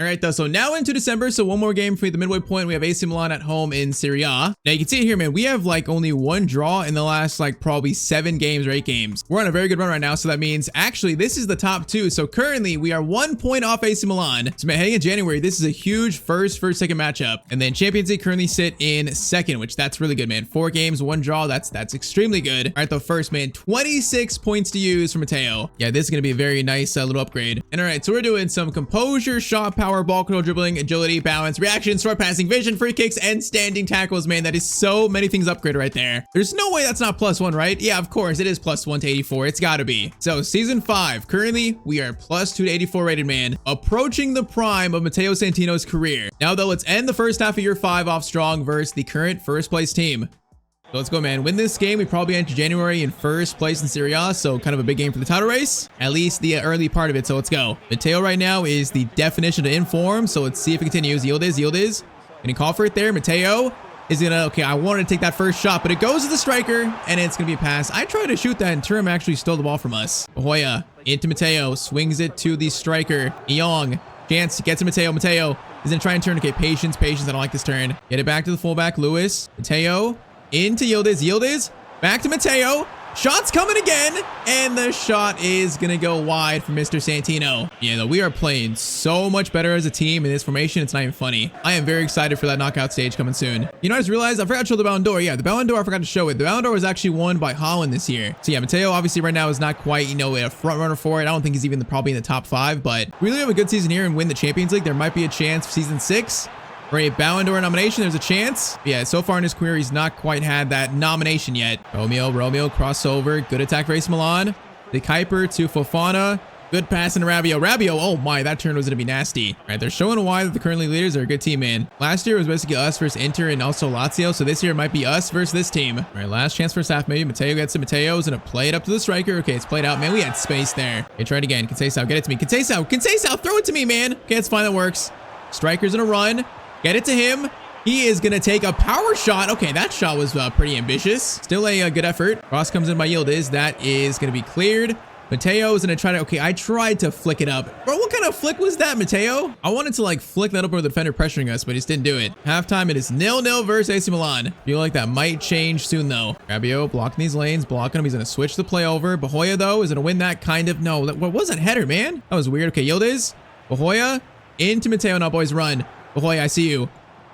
[SPEAKER 1] All right, though, so now into December, so one more game for the midway point. We have AC Milan at home in Serie A. Now, you can see it here, man. We have, like, only 1 draw in the last, like, probably 7 games or 8 games. We're on a very good run right now, so that means, actually, this is the top 2. So, currently, we are 1 point off AC Milan. So, man, heading in January, this is a huge first-second matchup. And then Champions League currently sit in 2nd, which that's really good, man. 4 games, 1 draw. That's extremely good. All right, though, first, man, 26 points to use for Matteo. Yeah, this is going to be a very nice little upgrade. And, all right, so we're doing some composure, shot power, ball control, dribbling, agility, balance, reaction, short passing, vision, free kicks, and standing tackles, man. That is so many things upgraded right there. There's no way that's not +1, right? Yeah, of course, it is +1 to 84. It's gotta be. So, Season 5. Currently, we are +2 to 84 rated, man. Approaching the prime of Matteo Santino's career. Now, though, let's end the first half of Year 5 off strong versus the current first-place team. So let's go, man. Win this game, we probably enter January in 1st place in Serie A, so kind of a big game for the title race. At least the early part of it, so let's go. Matteo right now is the definition of inform, so let's see if it continues. Yildiz. Can he call for it there? Matteo is gonna, okay, I wanted to take that first shot, but it goes to the striker, and it's gonna be a pass. I tried to shoot that, and Turim actually stole the ball from us. Bahoya into Matteo, swings it to the striker. Young, chance, gets to Matteo. Matteo is gonna try and turn. Okay, patience, patience. I don't like this turn. Get it back to the fullback, Lewis. Matteo into Yildiz. Yildiz back to Matteo. Shot's coming again, and the shot is gonna go wide for Mr. Santino. Yeah, though, we are playing so much better as a team in this formation. It's not even funny. I am very excited for that knockout stage coming soon. You know, I just realized I forgot to show the Ballon d'Or. Yeah, the Ballon d'Or, I forgot to show it. The Ballon d'Or was actually won by Holland this year. So yeah, Matteo obviously right now is not quite, you know, a front runner for it. I don't think he's even probably in the top 5, but really have a good season here and win the Champions League. There might be a chance for season 6. For a Ballon d'Or nomination, there's a chance. Yeah, so far in his career, he's not quite had that nomination yet. Romeo crossover. Good attack for AC Milan. The Kuiper to Fofana. Good pass into Rabiot. Rabiot, oh my, that turn was going to be nasty. All right, they're showing why that the currently leaders are a good team, man. Last year was basically us versus Inter and also Lazio, so this year it might be us versus this team. All right, last chance for half, maybe. Matteo gets it. Matteo is going to play it up to the striker. Okay, it's played out. Man, we had space there. Okay, try it again. Conceição, get it to me. Conceição, throw it to me, man. Okay, it's fine. That works. Striker's going to run. Get it to him. He is going to take a power shot. Okay, that shot was pretty ambitious. Still a good effort. Cross comes in by Yildiz. That is going to be cleared. Matteo is going to try to... Okay, I tried to flick it up. Bro, what kind of flick was that, Matteo? I wanted to, like, flick that up over the defender pressuring us, but he just didn't do it. Halftime, it is 0-0 versus AC Milan. Feel like that might change soon, though. Rabiot blocking these lanes, blocking him. He's going to switch the play over. Bahoya, though, is going to win that kind of... No, what was that header, man? That was weird. Okay, Yildiz. Bahoya into Matteo. Now, boys, run. Bahoya, I see you.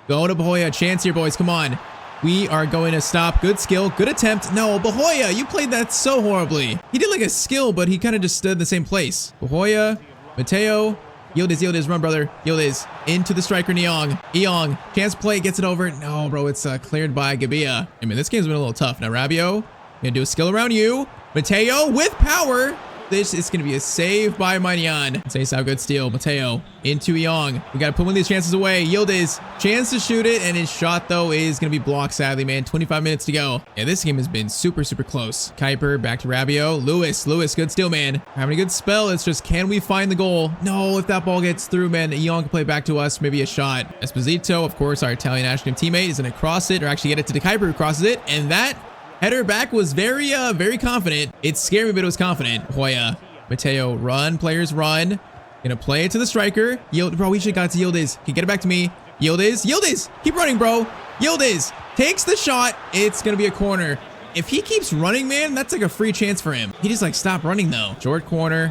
[SPEAKER 1] Go to Bahoya. Chance here, boys. Come on. We are going to stop. Good skill. Good attempt. No, Bahoya, you played that so horribly. He did like a skill, but he kind of just stood in the same place. Bahoya, Matteo, Yildiz, run, brother. Yildiz into the striker, Eong. Chance play, gets it over. No, bro, it's cleared by Gabia. I mean, this game's been a little tough. Now, Rabiot, gonna do a skill around you. Matteo with power. This is going to be a save by Maignan. Conceição, good steal. Matteo into Young. We got to put one of these chances away. Yildiz, chance to shoot it, and his shot, though, is going to be blocked, sadly, man. 25 minutes to go. Yeah, this game has been super, super close. Kuiper, back to Rabiot. Lewis, good steal, man. Having a good spell. It's just, can we find the goal? No, if that ball gets through, man, Young can play back to us. Maybe a shot. Esposito, of course, our Italian national team teammate, is going to cross it, or actually get it to the Kuiper, who crosses it, and that header back was very confident. It scared me, but it was confident. Hoya, Matteo, run, players, run. Gonna play it to the striker. Bro, we should got to Yildiz. Okay, get it back to me. Yildiz, keep running, bro. Yildiz takes the shot. It's gonna be a corner. If he keeps running, man, that's like a free chance for him. He just like stopped running though. Short corner.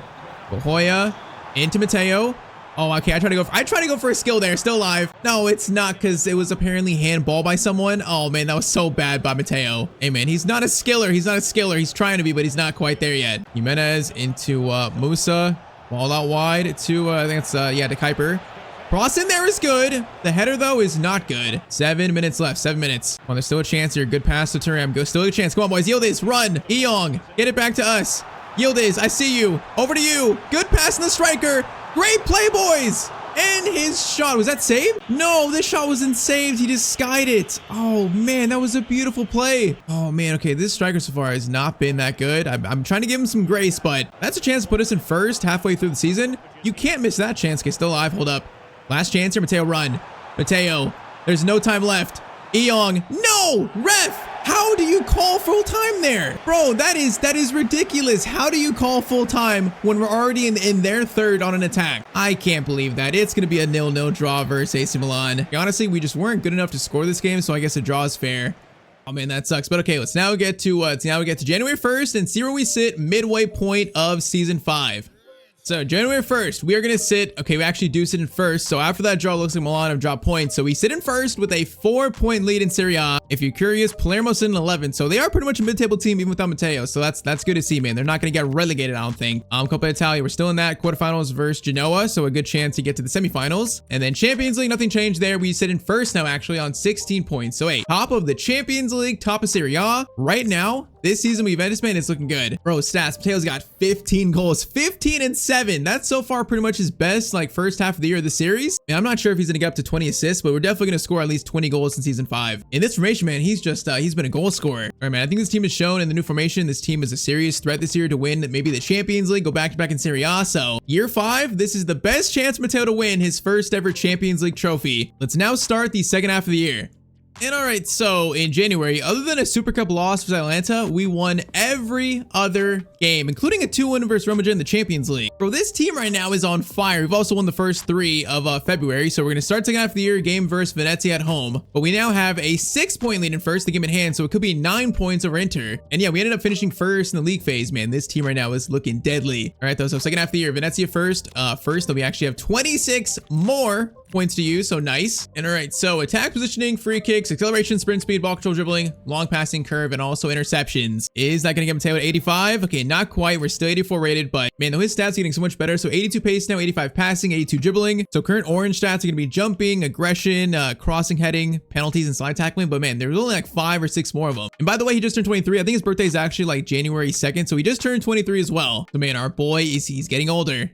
[SPEAKER 1] Hoya into Matteo. Oh, okay. I tried to go for a skill there. Still alive. No, it's not, because it was apparently handball by someone. Oh, man, that was so bad by Matteo. Hey, man, he's not a skiller. He's trying to be, but he's not quite there yet. Jimenez into Musa. Ball out wide to, I think it's, yeah, to Kuiper. Cross in there is good. The header, though, is not good. 7 minutes left. 7 minutes. Well, there's still a chance here. Good pass to Turam. Still a chance. Come on, boys. Yildiz, run. Eong, get it back to us. Yildiz, I see you. Over to you. Good pass in the striker. Great play, boys! And his shot, was that saved? No, this shot wasn't saved. He just skied it. Oh, man, that was a beautiful play. Oh, man, okay, this striker so far has not been that good. I'm trying to give him some grace, but that's a chance to put us in first halfway through the season. You can't miss that chance. Okay, still alive. Hold up. Last chance here. Matteo, run. Matteo, there's no time left. Eong, no! Ref! How do you call full time there? Bro, that is ridiculous. How do you call full time when we're already in their third on an attack? I can't believe that. It's going to be a 0-0 draw versus AC Milan. Honestly, we just weren't good enough to score this game, so I guess a draw is fair. Oh man, that sucks. But okay, let's now get to January 1st and see where we sit midway point of season 5. So January 1st, we are going to sit. Okay, we actually do sit in first. So after that draw, it looks like Milan have dropped points. So we sit in first with a 4-point lead in Serie A. If you're curious, Palermo sit in 11. So they are pretty much a mid-table team even without Matteo. So that's good to see, man. They're not going to get relegated, I don't think. Coppa Italia, we're still in that quarterfinals versus Genoa. So a good chance to get to the semifinals. And then Champions League, nothing changed there. We sit in first now, actually, on 16 points. So hey, top of the Champions League, top of Serie A right now. This season, Juventus, man, it's looking good. Bro, stats, Matteo's got 15 goals, 15 and 7. That's so far pretty much his best, like, first half of the year of the series. And I'm not sure if he's gonna get up to 20 assists, but we're definitely gonna score at least 20 goals in season 5. In this formation, man, he's been a goal scorer. All right, man, I think this team has shown in the new formation, this team is a serious threat this year to win maybe the Champions League, go back-to-back in Serie A. So, year 5, this is the best chance Matteo to win his first ever Champions League trophy. Let's now start the second half of the year. And all right, so in January, other than a Super Cup loss for Atlanta, we won every other game, including a 2-1 versus Real Madrid in the Champions League. Bro, this team right now is on fire. We've also won the first 3 of February, so we're going to start second half of the year game versus Venezia at home. But we now have a 6-point lead in first, the game in hand, so it could be 9 points over Inter. And yeah, we ended up finishing first in the league phase, man. This team right now is looking deadly. All right, though, so second half of the year, Venezia first. Though we actually have 26 more points to use, so nice. And all right, so attack positioning, free kicks, acceleration, sprint speed, ball control, dribbling, long passing, curve, and also interceptions. Is that gonna get Matteo at 85? Okay, not quite. We're still 84 rated, but man, though his stats are getting so much better. So 82 pace now, 85 passing, 82 dribbling. So current orange stats are gonna be jumping, aggression, crossing, heading, penalties, and slide tackling. But man, there's only like 5 or 6 more of them. And by the way, he just turned 23. I think his birthday is actually like January 2nd, so he just turned 23 as well. So man, our boy he's getting older.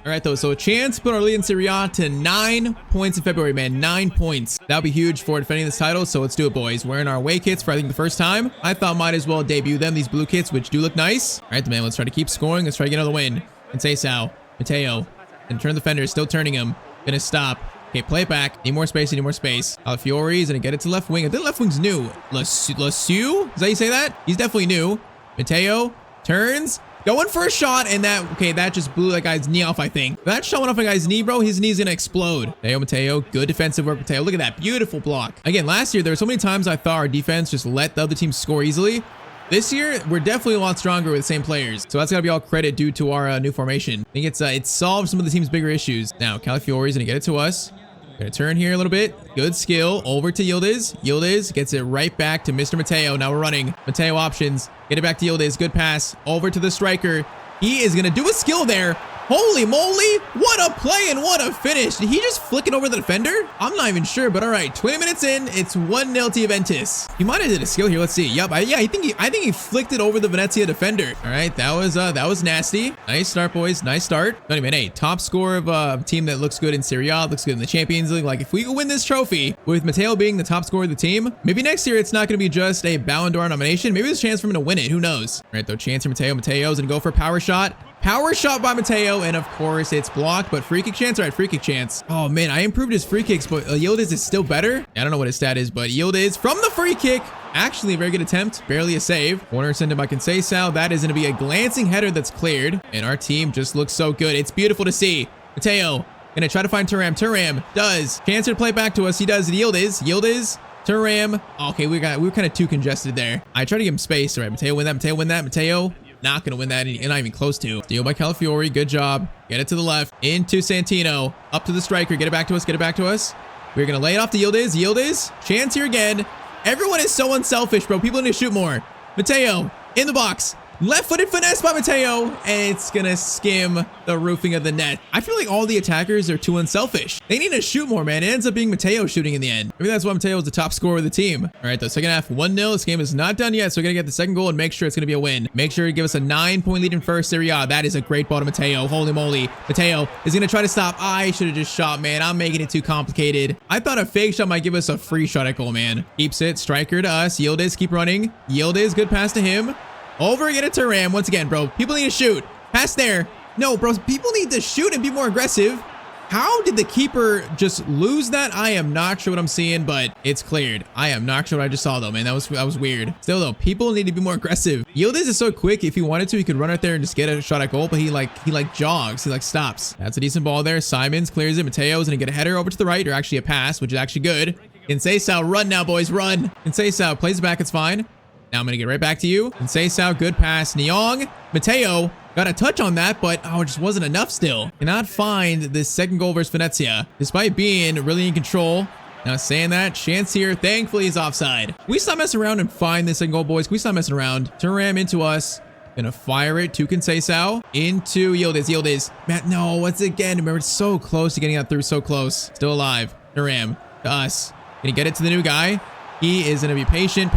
[SPEAKER 1] All right, though, so a chance to put our lead in Serie A to 9 points in February, man. 9 points. That'll be huge for defending this title, so let's do it, boys. Wearing our away kits for, I think, the first time. I thought might as well debut them, these blue kits, which do look nice. All right, man, let's try to keep scoring. Let's try to get another win. And Matteo, and turn the defender, still turning him. Gonna stop. Okay, play it back. Need more space, need more space. Alfiori's gonna get it to left wing. I think left wing's new. Lasu? Is that how you say that? He's definitely new. Matteo turns. Going for a shot, and that just blew that guy's knee off, I think. That shot went off a guy's knee, bro. His knee's gonna explode. Matteo, good defensive work, Matteo. Look at that beautiful block. Again, last year, there were so many times I thought our defense just let the other team score easily. This year, we're definitely a lot stronger with the same players. So that's gotta be all credit due to our new formation. I think it solved some of the team's bigger issues. Now, Calafiori's gonna get it to us. Gonna turn here a little bit. Good skill. Over to Yildiz. Yildiz gets it right back to Mr. Matteo. Now we're running. Matteo options. Get it back to Yildiz. Good pass. Over to the striker. He is gonna do a skill there. Holy moly, what a play and what a finish. Did he just flick it over the defender? I'm not even sure, but all right, 20 minutes in, it's 1-0 to Juventus. He might have did a skill here. Let's see. Yep, I think he flicked it over the Venezia defender. All right, that was nasty. Nice start, boys. Nice start. But anyway, hey, top score of a team that looks good in Serie A, looks good in the Champions League. Like, if we win this trophy with Matteo being the top scorer of the team, maybe next year it's not going to be just a Ballon d'Or nomination. Maybe there's a chance for him to win it. Who knows? All right, though, chance for Matteo. Mateo's going to go for a power shot. Power shot by Matteo, and of course it's blocked, but free kick chance. All right, free kick chance. Oh man, I improved his free kicks, but Yildiz is still better. I don't know what his stat is, but Yildiz from the free kick. Actually, a very good attempt, barely a save. Corner sent by Conceição. That is going to be a glancing header that's cleared, and our team just looks so good. It's beautiful to see. Matteo gonna try to find Thuram. Thuram does. Chance to play back to us. He does. Yildiz. Thuram. Okay, we were kind of too congested there. I tried to give him space. All right, Matteo win that. Matteo win that. Matteo. Not gonna win that, and not even close to. Steal by Calafiori, good job. Get it to the left, into Santino, up to the striker, get it back to us. We're gonna lay it off to Yildiz, chance here again. Everyone is so unselfish, bro. People need to shoot more. Matteo, in the box. Left-footed finesse by Matteo, and it's gonna skim the roofing of the net. I feel like all the attackers are too unselfish. They need to shoot more, man. It ends up being Matteo shooting in the end. Maybe that's why Matteo is the top scorer of the team. All right, the second half, 1-0. This game is not done yet, so we're gonna get the second goal and make sure it's gonna be a win. Make sure to give us a 9-point lead in first Serie A. That is a great ball to Matteo. Holy moly. Matteo is gonna try to stop. I should have just shot, man. I'm making it too complicated. I thought a fake shot might give us a free shot at goal, man. Keeps it. Striker to us. Yildiz, keep running. Yildiz, good pass to him. Over again to Thuram. Once again, bro. People need to shoot. Pass there. No, bro. People need to shoot and be more aggressive. How did the keeper just lose that? I am not sure what I'm seeing, but it's cleared. I am not sure what I just saw, though, man. That was weird. Still, though, people need to be more aggressive. Yildiz is so quick. If he wanted to, he could run out there and just get a shot at goal, but he jogs. He stops. That's a decent ball there. Simons clears it. Mateo's gonna get a header over to the right, or actually a pass, which is actually good. Conceição, run now, boys, run. Conceição plays it back. It's fine. Now I'm going to get right back to you. Conceição, good pass. Nyong, Matteo got a touch on that, but it just wasn't enough still. Cannot find this second goal versus Venezia, despite being really in control. Now saying that, chance here, thankfully is offside. Can we stop messing around and find this second goal, boys? Can we stop messing around? Thuram into us. Gonna fire it to Conceição. Into Yildiz. Matt, no, once again, remember, it's so close to getting that through, so close. Still alive. Thuram to us. Gonna get it to the new guy. He is gonna be patient.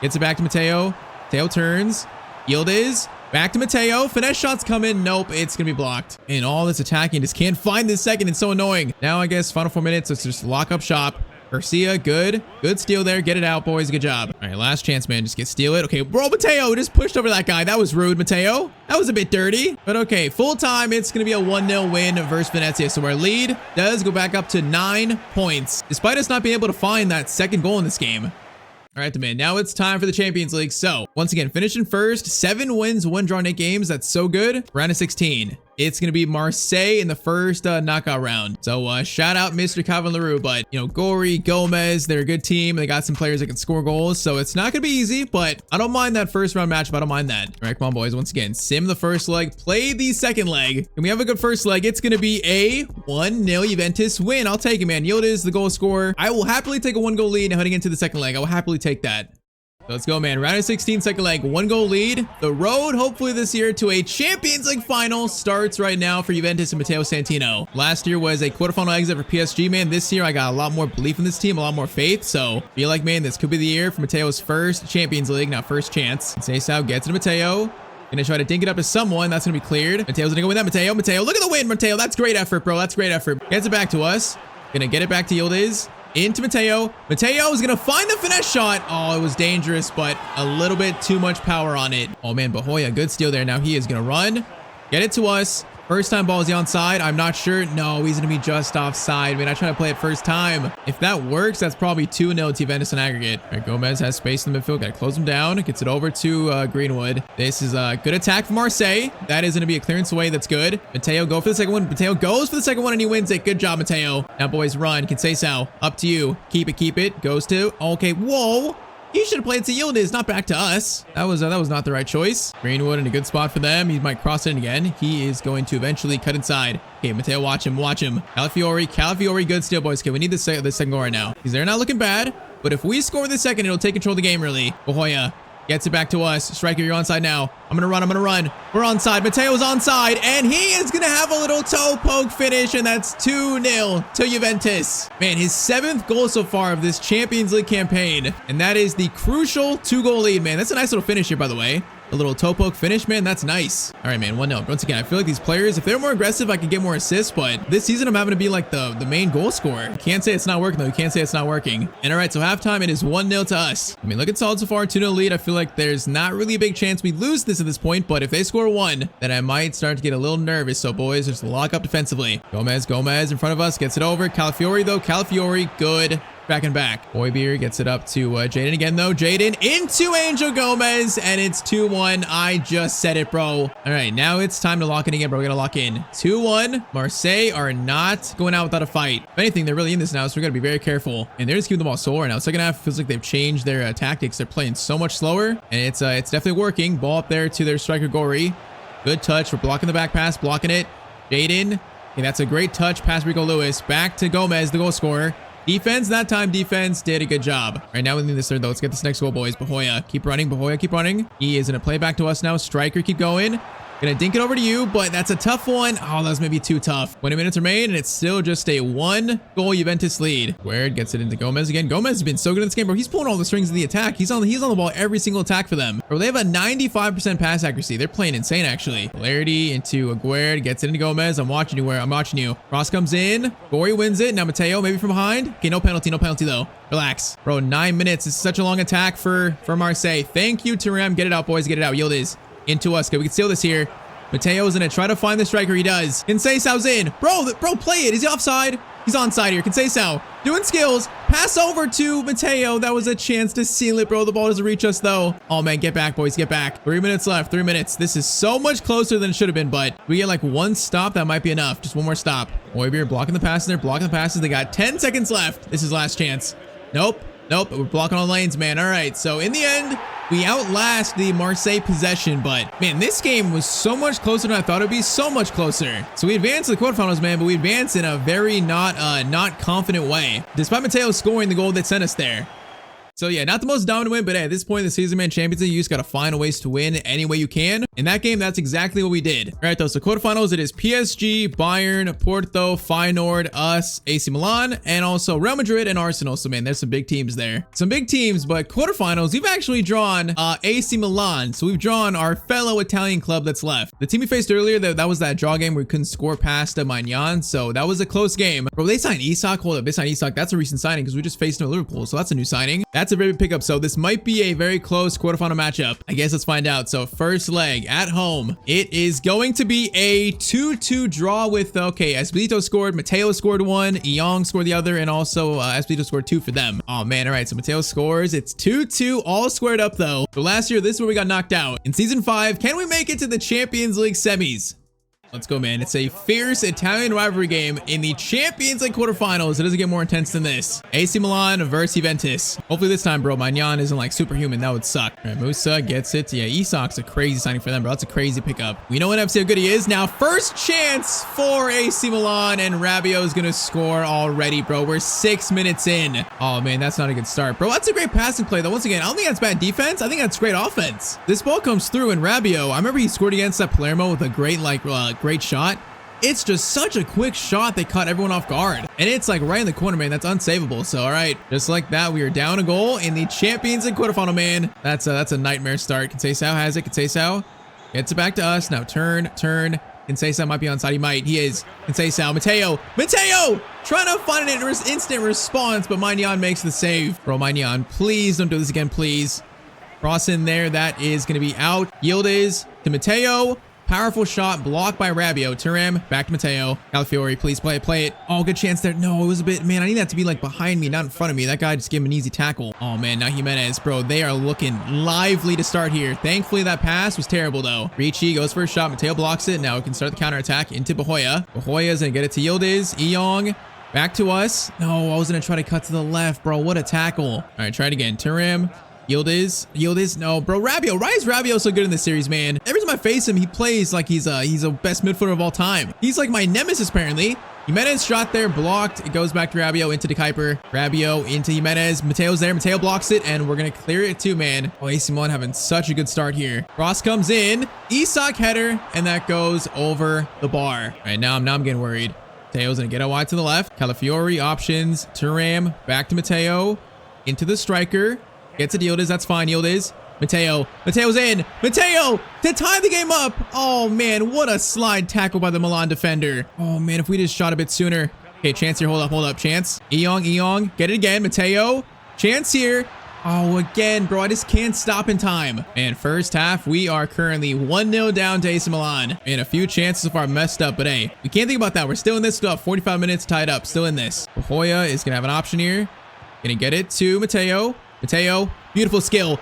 [SPEAKER 1] Gets it back to Matteo. Matteo turns. Yildiz. Back to Matteo. Finesse shots come in. Nope. It's going to be blocked. And all this attacking just can't find this second. It's so annoying. Now, I guess, final 4 minutes. Let's just lock up shop. Garcia, good. Good steal there. Get it out, boys. Good job. All right, last chance, man. Just steal it. Okay, bro, Matteo just pushed over that guy. That was rude, Matteo. That was a bit dirty. But okay, full time, it's going to be a 1-0 win versus Venezia. So our lead does go back up to 9 points, despite us not being able to find that second goal in this game. All right, man, now it's time for the Champions League. So once again, finishing first, 7 wins, 1 draw, 8 games. That's so good. Round of 16. It's going to be Marseille in the first knockout round. So shout out Mr. Calvin Leroux. But, you know, Gori, Gomez, they're a good team. They got some players that can score goals. So it's not going to be easy, but I don't mind that first round matchup. I don't mind that. All right, come on, boys. Once again, sim the first leg, play the second leg. And we have a good first leg. It's going to be a 1-0 Juventus win. I'll take it, man. Yildiz, the goal scorer. I will happily take a 1-goal lead heading into the second leg. I will happily take that. So let's go, man. Round of 16, second leg, 1-goal lead. The road, hopefully this year, to a Champions League final starts right now for Juventus and Matteo Santino. Last year was a quarterfinal exit for PSG, man. This year, I got a lot more belief in this team, a lot more faith. So feel like, man, this could be the year for Matteo's first Champions League, not first chance. Seisao gets it to Matteo. Gonna try to dink it up to someone. That's gonna be cleared. Matteo's gonna go with that. Matteo, look at the win, Matteo. That's great effort, bro. That's great effort. Gets it back to us. Gonna get it back to Yildiz. Into Matteo. Matteo is going to find the finesse shot. Oh, it was dangerous, but a little bit too much power on it. Oh, man, Bahoya, good steal there. Now he is going to run. Get it to us. First time ball, is he onside? I'm not sure. No, he's going to be just offside. Man, I try to play it first time. If that works, that's probably 2-0 to Juventus in aggregate. All right, Gomez has space in the midfield. Got to close him down. Gets it over to Greenwood. This is a good attack from Marseille. That is going to be a clearance away. That's good. Matteo, go for the second one. Matteo goes for the second one, and he wins it. Good job, Matteo. Now, boys, run. Seisao, up to you. Keep it, keep it. Goes to... Okay, whoa. He should have played to Yildiz, not back to us. That was not the right choice. Greenwood in a good spot for them. He might cross it in again. He is going to eventually cut inside. Okay, Matteo, watch him, watch him. Calafiori, good steal, boys. Okay, we need this second goal right now. They're not looking bad, but if we score the second, it'll take control of the game, really. Bahoya gets it back to us. Striker, you're onside now. I'm gonna run. We're onside. Matteo's onside, and he is gonna have a little toe poke finish, and that's 2-0 to Juventus. Man, his 7th goal so far of this Champions League campaign, and that is the crucial 2-goal lead, man. That's a nice little finish here, by the way. A little toe poke finish, man. That's nice. All right, man. 1-0. Once again, I feel like these players, if they're more aggressive, I could get more assists. But this season, I'm having to be like the main goal scorer. You can't say it's not working, though. You can't say it's not working. And all right, so halftime, it is 1-0 to us. I mean, looking solid so far. 2-0 lead. I feel like there's not really a big chance we lose this at this point. But if they score 1, then I might start to get a little nervous. So, boys, just lock up defensively. Gomez in front of us. Gets it over. Calafiori, though. Calafiori, good. Back and back. Hoybier gets it up to Jaden again, though. Jaden into Angel Gomez, and it's 2-1. I just said it, bro. All right, now it's time to lock in again, bro. We're gonna lock in. 2-1. Marseille are not going out without a fight. If anything, they're really in this now, so we gotta be very careful. And they're just keeping the ball slower now. Second half feels like they've changed their tactics. They're playing so much slower, and it's definitely working. Ball up there to their striker Gori. Good touch. We're blocking the back pass, blocking it. Jaden. Okay, that's a great touch. Pass Rico Lewis. Back to Gomez, the goal scorer. Defense, that time defense did a good job. All right, now we need this third, though. Let's get this next goal, boys. Bahoya, keep running. Bahoya, keep running. He is going to play back to us now. Striker, keep going. Gonna dink it over to you, but that's a tough one. Oh, that was maybe too tough. 20 minutes remain, and it's still just a 1-goal Juventus lead. Guerd gets it into Gomez again. Gomez has been so good in this game, bro. He's pulling all the strings of the attack. He's on the ball every single attack for them. Bro, they have a 95% pass accuracy. They're playing insane, actually. Hilarity into Guerd, gets it into Gomez. I'm watching you, I'm watching you. Cross comes in. Gori wins it. Now Matteo, maybe from behind. Okay, no penalty though. Relax. Bro, 9 minutes. This is such a long attack for Marseille. Thank you, Thuram. Get it out, boys. Get it out. Yildiz into us. Okay, we can steal this here. Matteo's gonna try to find the striker. He does. Seisau's in. Bro, play it. Is he offside? He's onside here. Seisau doing skills. Pass over to Matteo. That was a chance to seal it, bro. The ball doesn't reach us, though. Oh, man. Get back, boys. Get back. 3 minutes left. 3 minutes. This is so much closer than it should have been, but we get like one stop. That might be enough. Just one more stop. Hoybier blocking the passes there. Blocking the passes. They got 10 seconds left. This is last chance. Nope. We're blocking all lanes, man. All right. So in the end, we outlast the Marseille possession, but man, this game was so much closer than I thought it would be. So much closer. So we advanced to the quarterfinals, man, but we advanced in a very not confident way, despite Matteo scoring the goal that sent us there. So yeah, not the most dominant win, but hey, at this point in the season, man, Champions League, you just gotta find ways to win any way you can. In that game, that's exactly what we did. All right, though, so quarterfinals, it is PSG, Bayern, Porto, Feyenoord, us, AC Milan, and also Real Madrid and Arsenal. So man, there's some big teams there. Some big teams, but quarterfinals, we've actually drawn AC Milan. So we've drawn our fellow Italian club that's left. The team we faced earlier, that was that draw game where we couldn't score past Magnan. So that was a close game. Bro, they signed Isak. Hold up, they signed Isak. That's a recent signing because we just faced him at Liverpool. So that's a new signing. That's a very big pickup. So this might be a very close quarterfinal matchup. I guess let's find out. So first leg at home, it is going to be a 2-2 draw with, okay, Esposito scored, Matteo scored one, Young scored the other, and also Esposito scored two for them. Oh man, all right, so Matteo scores. It's 2-2, all squared up though. So last year, this is where we got knocked out. In season 5, can we make it to the Champions League semis? Let's go, man. It's a fierce Italian rivalry game in the Champions League quarterfinals. It doesn't get more intense than this. AC Milan versus Juventus. Hopefully this time, bro, Magnan isn't like superhuman. That would suck. All right, Musa gets it. Yeah, Isak's a crazy signing for them, bro. That's a crazy pickup. We know what FC how good he is. Now, first chance for AC Milan, and Rabiot is going to score already, bro. We're 6 minutes in. Oh, man, that's not a good start. Bro, that's a great passing play, though. Once again, I don't think that's bad defense. I think that's great offense. This ball comes through, and Rabiot, I remember he scored against that Palermo with a great, great shot. It's just such a quick shot. They caught everyone off guard. And it's like right in the corner, man. That's unsavable. So, all right. Just like that, we are down a goal in the Champions League quarterfinal, man. That's a nightmare start. Conceição has it. Conceição gets it back to us. Now turn. Conceição might be onside. He might. He is. Conceição. Matteo. Trying to find an instant response, but Magnan makes the save. Bro, Magnan, please don't do this again, please. Cross in there. That is going to be out. Yildiz to Matteo. Powerful shot blocked by Rabiot. Thuram back to Matteo. Calafiori, please play it. Oh, good chance there. No, it was a bit, man, I need that to be like behind me, not in front of me. That guy just gave him an easy tackle. Oh man, now Jimenez, bro, they are looking lively to start here. Thankfully, that pass was terrible though. Ricci goes for a shot. Matteo blocks it. Now we can start the counter attack into Bahoya. Bahoya's gonna get it to Yildiz. Eyong back to us. No, I was gonna try to cut to the left, bro. What a tackle. All right, try it again. Thuram. Yildiz, no, bro, Rabiot. Why is Rabiot so good in this series, man? Every time I face him, he plays like he's a best midfielder of all time. He's like my nemesis, apparently. Jimenez shot there, blocked. It goes back to Rabiot into the Kuiper. Rabiot into Jimenez. Mateo's there. Matteo blocks it, and we're gonna clear it too, man. Oh, AC Milan having such a good start here. Cross comes in. Isak header, and that goes over the bar. All right, now I'm getting worried. Mateo's gonna get out wide to the left. Calafiori options. Thuram back to Matteo. Into the striker. Gets it to Yildiz. That's fine. Yildiz. Mateo's in. Matteo to tie the game up. Oh, man. What a slide tackle by the Milan defender. Oh, man. If we just shot a bit sooner. Okay, chance here. Hold up. Chance. Eyong. Get it again. Matteo. Chance here. Oh, again, bro. I just can't stop in time. And first half, we are currently 1-0 down to AC Milan. And a few chances so far messed up. But hey, we can't think about that. We're still in this stuff. 45 minutes tied up. Still in this. Bahoya is going to have an option here. Going to get it to Matteo. Beautiful skill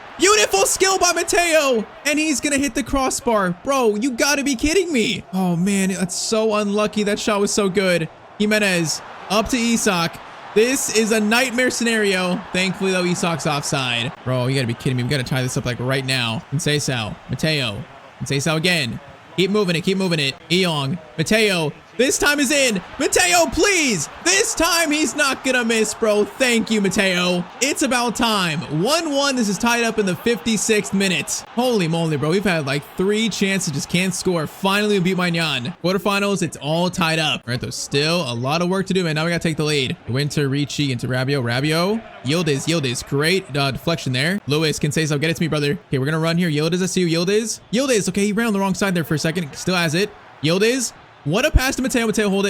[SPEAKER 1] by Matteo, and he's gonna hit the crossbar. Bro, you gotta be kidding me. Oh man, that's so unlucky. That shot was so good. Jimenez up to Isak. This is a nightmare scenario. Thankfully though, Isak's offside. Bro, you gotta be kidding me. We gotta tie this up like right now. Conceição, Matteo, Conceição again. Keep moving it. Eyong, Matteo. This time is in. Matteo, please. This time he's not gonna miss, bro. Thank you, Matteo. It's about time. 1-1. This is tied up in the 56th minute. Holy moly, bro. We've had like 3 chances, just can't score. Finally, we beat Magnan. Quarterfinals, it's all tied up. All right, there's still a lot of work to do, man. Now we gotta take the lead. Winter, Ricci into Rabiot. Yildiz. Great deflection there. Lewis, Conceição, get it to me, brother. Okay, we're gonna run here. Yildiz, I see you. Yildiz. Okay, he ran on the wrong side there for a second. Still has it. Yildiz. What a pass to Matteo. Matteo, hold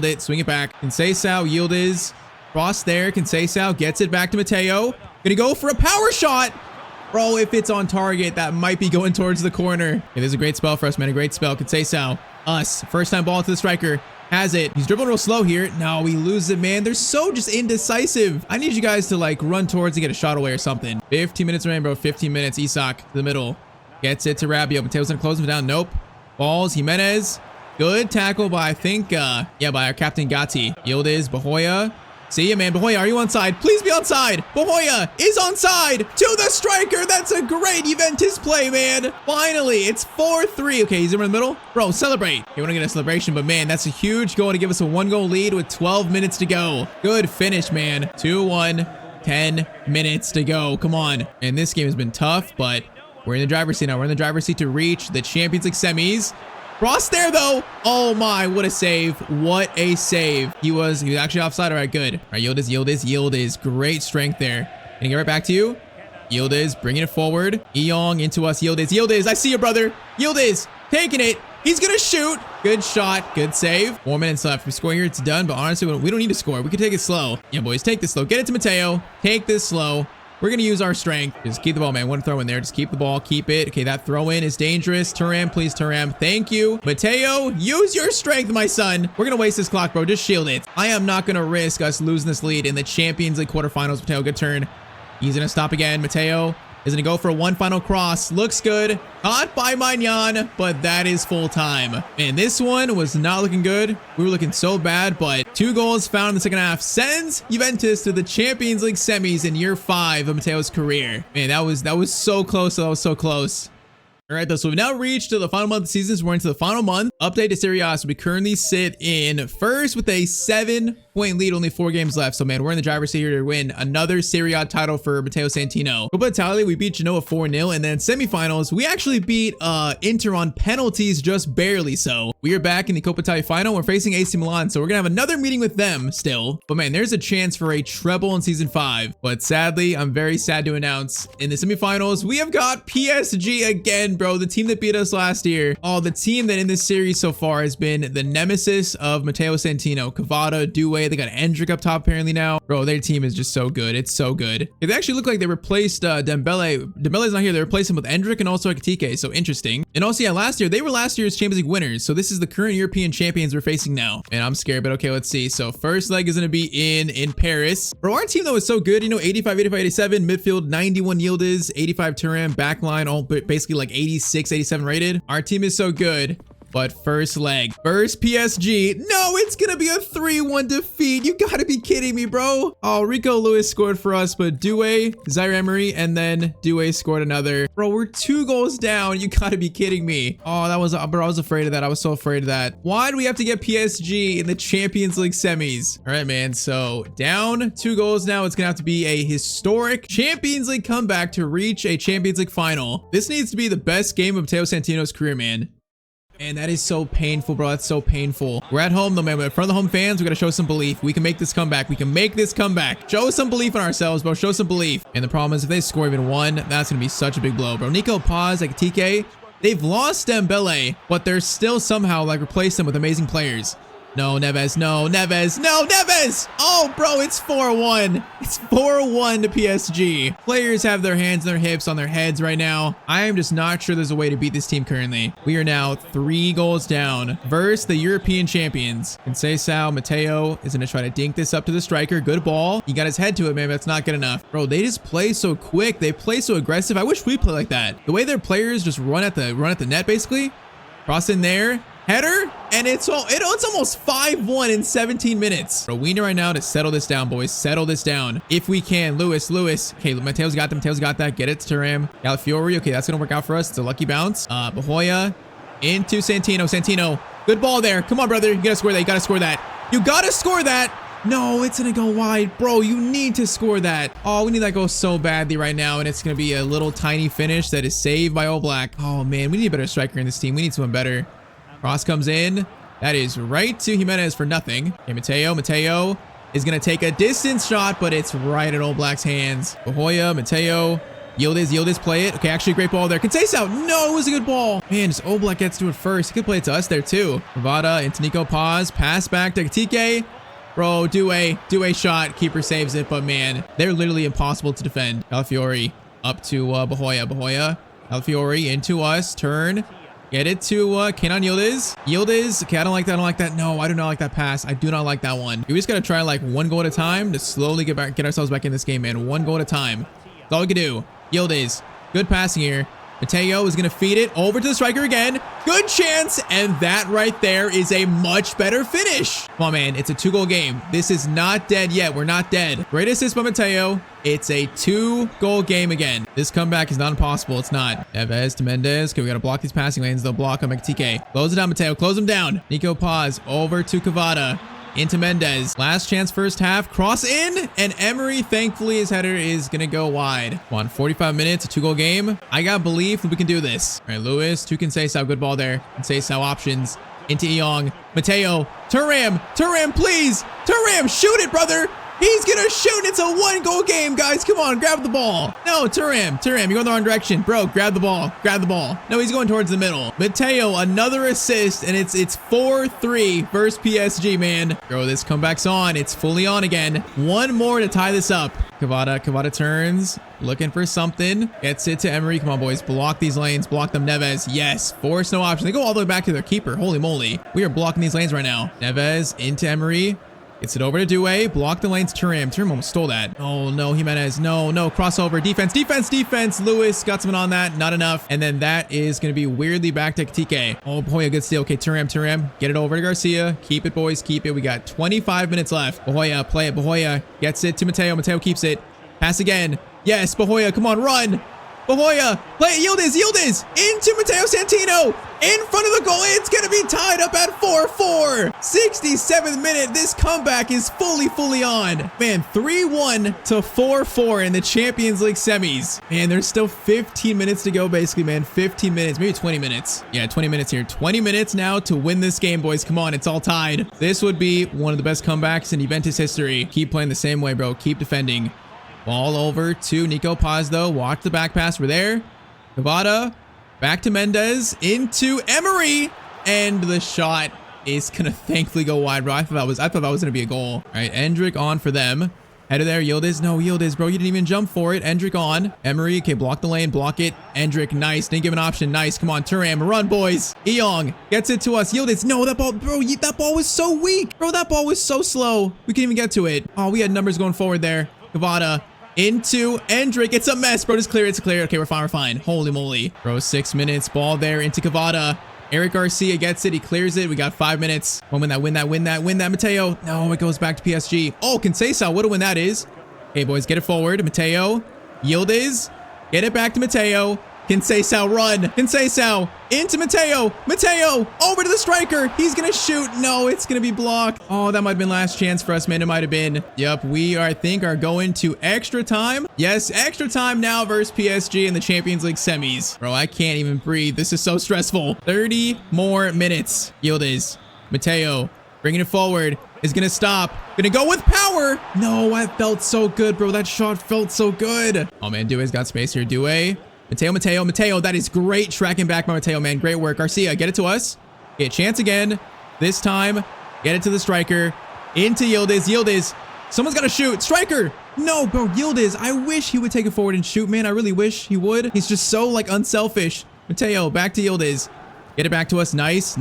[SPEAKER 1] it. Swing it back. Conceição, Yildiz. Cross there. Conceição gets it back to Matteo. Gonna go for a power shot. Bro, if it's on target, that might be going towards the corner. It is a great spell for us, man. A great spell. Conceição. Us. First time ball to the striker. Has it. He's dribbling real slow here. No, he loses it, man. They're so just indecisive. I need you guys to like run towards and get a shot away or something. 15 minutes remaining, bro. 15 minutes. Isak to the middle. Gets it to Rabiot. Mateo's gonna close him down. Nope. Balls. Jimenez. Good tackle by, I think, by our captain Gatti. Yildiz, Bahoya. See ya, man. Bahoya, are you onside? Please be onside. Bahoya is onside to the striker. That's a great Juventus play, man. Finally, it's 4-3. Okay, he's in the middle. Bro, celebrate. You want to get a celebration, but man, that's a huge goal to give us a 1-goal lead with 12 minutes to go. Good finish, man. 2-1. 10 minutes to go. Come on. And this game has been tough, but we're in the driver's seat now. We're in the driver's seat to reach the Champions League semis. Cross there, though. Oh, my. What a save. What a save. He was actually offside. All right, good. All right, Yildiz. Great strength there. Can I get right back to you? Yildiz, bringing it forward. Eong into us. Yildiz. I see you, brother. Yildiz, taking it. He's going to shoot. Good shot. Good save. 4 minutes left. If we score here, it's done. But honestly, we don't need to score. We can take it slow. Yeah, boys, take this slow. Get it to Matteo. Take this slow. We're going to use our strength. Just keep the ball, man. One throw in there. Just keep the ball. Keep it. Okay, that throw in is dangerous. Thuram, please, Thuram. Thank you. Matteo, use your strength, my son. We're going to waste this clock, bro. Just shield it. I am not going to risk us losing this lead in the Champions League quarterfinals. Matteo, good turn. He's going to stop again. Matteo is going to go for one final cross. Looks good. Caught by Magnan, but that is full time. Man, this one was not looking good. We were looking so bad, but 2 goals found in the second half sends Juventus to the Champions League semis in year 5 of Matteo's career. Man, that was so close. That was so close. All right, though, so we've now reached to the final month of the season. So we're into the final month. Update to Serie A. So we currently sit in first with a 7-point lead, only 4 games left. So, man, we're in the driver's seat here to win another Serie A title for Matteo Santino. Coppa Italia, we beat Genoa 4-0. And then semifinals, we actually beat Inter on penalties, just barely so. We are back in the Coppa Italia final. We're facing AC Milan, so we're going to have another meeting with them still. But, man, there's a chance for a treble in Season 5. But sadly, I'm very sad to announce, in the semifinals, we have got PSG again, bro. The team that beat us last year. Oh, the team that in this series so far has been the nemesis of Matteo Santino. Cavada, Doué, they got Endrick up top apparently now. Bro, their team is just so good. It's so good. They actually look like they replaced Dembele. Dembele's not here. They replaced him with Endrick and also Ekitike. So interesting. And also, yeah, last year, they were last year's Champions League winners. So this is the current European champions we're facing now. And I'm scared, but okay, let's see. So first leg is going to be in Paris. Bro, our team though is so good. You know, 85, 85, 87, midfield, 91 Yildiz, 85 Thuram, backline, all basically like 86, 87 rated. Our team is so good. But first leg, first PSG. No, it's gonna be a 3-1 defeat. You gotta be kidding me, bro. Oh, Rico Lewis scored for us, but Doué, Zaire Emery, and then Doué scored another. Bro, we're 2 goals down. You gotta be kidding me. Oh, that was, bro, I was afraid of that. I was so afraid of that. Why do we have to get PSG in the Champions League semis? All right, man. So down 2 goals now. It's gonna have to be a historic Champions League comeback to reach a Champions League final. This needs to be the best game of Matteo Santino's career, man. And that is so painful, bro. That's so painful. We're at home though, man. In front of the home fans, we gotta show some belief. We can make this comeback. We can make this comeback. Show some belief in ourselves, bro. Show some belief. And the problem is if they score even 1, that's gonna be such a big blow, bro. Nico Paz, like TK, they've lost Dembele, but they're still somehow like replaced them with amazing players. No, Neves. No, Neves. No, Neves. Oh, bro, it's 4-1. It's 4-1 to PSG. Players have their hands and their hips on their heads right now. I am just not sure there's a way to beat this team currently. We are now 3 goals down versus the European champions. Conceição, Matteo is going to try to dink this up to the striker. Good ball. He got his head to it, man. That's not good enough. Bro, they just play so quick. They play so aggressive. I wish we play like that. The way their players just run at the net, basically. Cross in there. Header, and it's almost 5-1 in 17 minutes. Bro, we need right now to settle this down, boys. Settle this down. If we can. Lewis. Okay, Matteo's got them. Matteo's got that. Get it to Thuram. Calafiori. Okay, that's going to work out for us. It's a lucky bounce. Bahoya into Santino. Good ball there. Come on, brother. You got to score that. You got to score that. You got to score that. No, it's going to go wide. Bro, you need to score that. Oh, we need that goal so badly right now, and it's going to be a little tiny finish that is saved by All Black. Oh, man, we need a better striker in this team. We need someone better. Cross comes in. That is right to Jimenez for nothing. Okay, Matteo is going to take a distance shot, but it's right at Old Black's hands. Bahoya, Matteo, Yildiz play it. Okay, actually great ball there. Conceição. No, it was a good ball. Man, just Old Black gets to it first. He could play it to us there too. Cavada into Nico Paz. Pass back to Ekitike. Bro, Doué shot. Keeper saves it, but man, they're literally impossible to defend. Calafiori up to Bahoya. Calafiori into us. Turn. Get it to Kenan Yildiz. Okay, I don't like that. No, I do not like that pass. I do not like that one. We just got to try like 1 goal at a time to slowly get ourselves back in this game, man. 1 goal at a time. That's all we can do. Yildiz. Good passing here. Matteo is going to feed it over to the striker again. Good chance. And that right there is a much better finish. Come on, man. It's a 2-goal game. This is not dead yet. We're not dead. Great assist by Matteo. It's a 2-goal game again. This comeback is not impossible. It's not. Neves to Mendes. Okay, we got to block these passing lanes. They'll block him. TK. Close it down, Matteo. Close him down. Nico Paz over to Cavada. into Mendez. Last chance first half. Cross in. And Emery, thankfully, his header is going to go wide. Come on, 45 minutes, a 2-goal game. I got belief that we can do this. All right, Lewis, to Conceição. Good ball there. Conceição options. Into Eong. Matteo. Thuram, please. Thuram, shoot it, brother. He's gonna shoot. It's a 1-goal game, guys. Come on, grab the ball. No, Thuram, you're going the wrong direction. Bro, grab the ball. No, he's going towards the middle. Matteo, another assist, and it's 4-3 versus PSG, man. Bro, this comeback's on. It's fully on again. One more to tie this up. Cavada turns, looking for something. Gets it to Emery. Come on, boys. Block these lanes. Block them, Neves. Yes, force no option. They go all the way back to their keeper. Holy moly. We are blocking these lanes right now. Neves into Emery. Gets it over to Doué. Block the lanes. Thuram almost stole that. Oh, no. Jimenez. No. Crossover. Defense. Lewis got someone on that. Not enough. And then that is going to be weirdly back to Kitike. Oh, boy. A good steal. Okay, Thuram. Get it over to Garcia. Keep it, boys. Keep it. We got 25 minutes left. Bahoya. Play it. Bahoya gets it to Matteo. Matteo keeps it. Pass again. Yes, Bahoya. Come on. Run. Bahoya, play it, Yildiz, into Matteo Santino, in front of the goal. It's going to be tied up at 4-4. 67th minute. This comeback is fully on. Man, 3-1 to 4-4 in the Champions League semis. Man, there's still 15 minutes to go, basically, man. 15 minutes, maybe 20 minutes. Yeah, 20 minutes here. 20 minutes now to win this game, boys. Come on, it's all tied. This would be one of the best comebacks in Juventus history. Keep playing the same way, bro. Keep defending. Ball over to Nico Paz, though. Watch the back pass. We're there. Cavada. Back to Mendez. Into Emery. And the shot is going to thankfully go wide, bro. I thought that was going to be a goal. All right, Endrick on for them. Header there. Yildiz. No, Yildiz, bro. You didn't even jump for it. Endrick on. Emery. Okay, block the lane. Block it. Endrick. Nice. Didn't give an option. Nice. Come on, Thuram. Run, boys. Eong gets it to us. Yildiz. No, that ball, bro. That ball was so weak. Bro, that ball was so slow. We couldn't even get to it. Oh, we had numbers going forward there. Cavada. Into Endrick. It's a mess, bro. It's clear. Okay, we're fine. Holy moly. Bro, 6 minutes. Ball there into Cavada. Eric Garcia gets it. He clears it. We got 5 minutes. Win that. Matteo. No, it goes back to PSG. Oh, Conceição. What a win that is. Okay, boys, get it forward. Matteo. Yildiz. Get it back to Matteo. Conceição, run. Conceição into Matteo. Matteo over to the striker. He's going to shoot. No, it's going to be blocked. Oh, that might have been last chance for us, man. It might have been. Yep, we I think are going to extra time. Yes, extra time now versus PSG in the Champions League semis. Bro, I can't even breathe. This is so stressful. 30 more minutes. Yildiz. Matteo bringing it forward. Is going to stop. Going to go with power. No, that felt so good, bro. That shot felt so good. Oh, man, Doué's got space here. Doué. Matteo. That is great tracking back by Matteo, man. Great work. Garcia, get it to us. Get a chance again. This time, get it to the striker. Into Yildiz. Someone's got to shoot. Striker. No, bro. Yildiz. I wish he would take it forward and shoot, man. I really wish he would. He's just so, like, unselfish. Matteo, back to Yildiz. Get it back to us. Nice.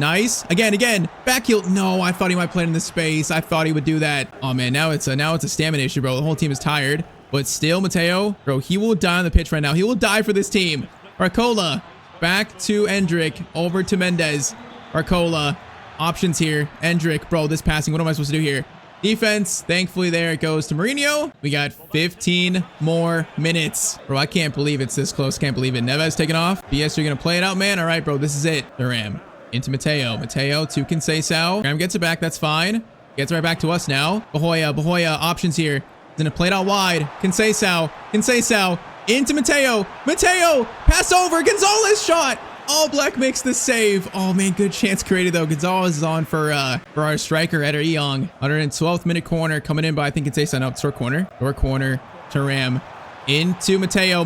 [SPEAKER 1] Again. Back heel. No, I thought he might play it in the space. I thought he would do that. Oh, man. Now it's a stamina issue, bro. The whole team is tired. But still, Matteo, bro, he will die on the pitch right now. He will die for this team. Barcola, back to Endrick, over to Mendez. Barcola, options here. Endrick, bro, this passing, what am I supposed to do here? Defense, thankfully there it goes to Mourinho. We got 15 more minutes. Bro, I can't believe it's this close. Can't believe it. Neves taking off. BS, you're going to play it out, man. All right, bro, this is it. Thuram into Matteo. Matteo to Conceição. Graham gets it back. That's fine. Gets right back to us now. Bahoya, options here. Gonna play it out wide. Conceição into Matteo. Pass over. Gonzalez shot. All Black makes the save. Oh man, good chance created though. Gonzalez is on for our striker, Eder Eong. 112th minute corner coming in by I think Conceição. No, short corner. Thuram into Matteo.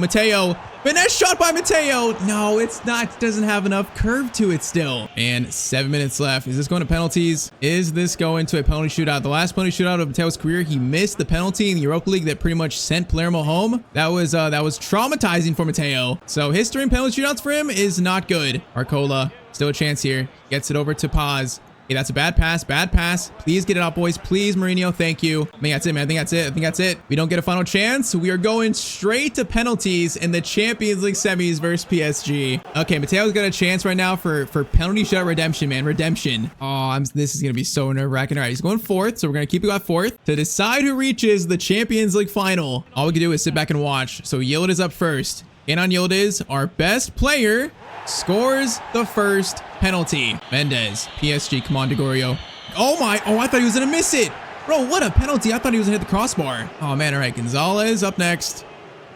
[SPEAKER 1] Finesse shot by Matteo. No, it's not. It doesn't have enough curve to it still. And 7 minutes left. Is this going to penalties? Is this going to a penalty shootout? The last penalty shootout of Matteo's career, he missed the penalty in the Europa League that pretty much sent Palermo home. That was traumatizing for Matteo. So history in penalty shootouts for him is not good. Arcola, still a chance here. Gets it over to Paz. Okay, that's a bad pass. Please get it out, boys. Please, Mourinho. Thank you. I think that's it, man. I think that's it. We don't get a final chance. We are going straight to penalties in the Champions League semis versus PSG. Okay, Matteo's got a chance right now for penalty shot redemption, man. Redemption. Oh, this is going to be so nerve-wracking. All right, he's going fourth, so we're going to keep it at fourth. To decide who reaches the Champions League final, all we can do is sit back and watch. So Yildiz up first. In on Yildiz, our best player scores the first penalty. Mendez, PSG, come on, Gregorio. Oh my, oh, I thought he was gonna miss it. Bro, what a penalty. I thought he was gonna hit the crossbar. Oh man, all right, Gonzalez up next.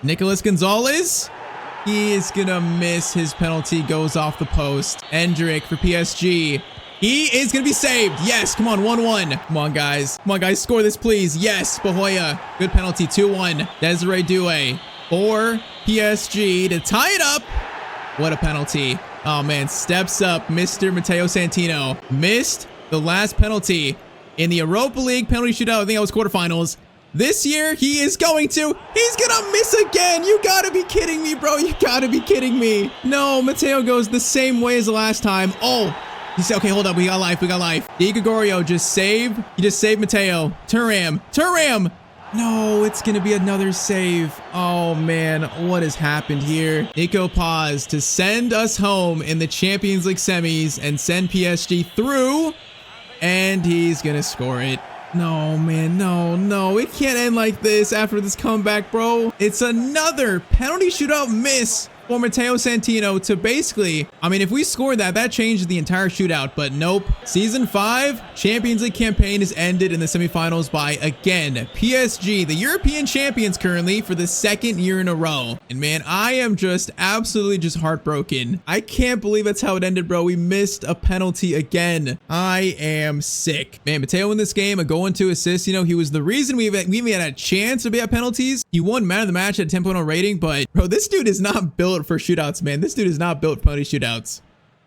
[SPEAKER 1] Nicholas Gonzalez. He is gonna miss his penalty, goes off the post. Endrick for PSG. He is gonna be saved. Yes, come on, 1-1. Come on, guys. Come on, guys, score this, please. Yes, Bahoya. Good penalty, 2-1. Desiree Doué for PSG to tie it up. What a penalty. Oh, man, steps up. Mr. Matteo Santino missed the last penalty in the Europa League penalty shootout. I think that was quarterfinals. This year, he is going to. He's gonna miss again. You gotta be kidding me, bro. You gotta be kidding me. No, Matteo goes the same way as the last time. Oh. He said, okay, hold up. We got life. We got life. Di Gregorio just saved. He just saved Matteo. Thuram. Thuram. No, it's going to be another save. Oh, man. What has happened here? Nico Paz to send us home in the Champions League semis and send PSG through. And he's going to score it. No, man. No, no. It can't end like this after this comeback, bro. It's another penalty shootout miss for Matteo Santino to basically, I mean, if we scored that, that changes the entire shootout, but nope. Season 5 Champions League campaign is ended in the semifinals by, again, PSG, the European champions currently for the second year in a row. And man, I am just absolutely just heartbroken. I can't believe that's how it ended, bro. We missed a penalty again. I am sick. Man, Matteo in this game, a goal and 2 assists. You know, he was the reason we even had a chance to be at penalties. He won man of the match at a 10.0 rating, but bro, this dude is not built for shootouts, man. This dude is not built for penalty shootouts.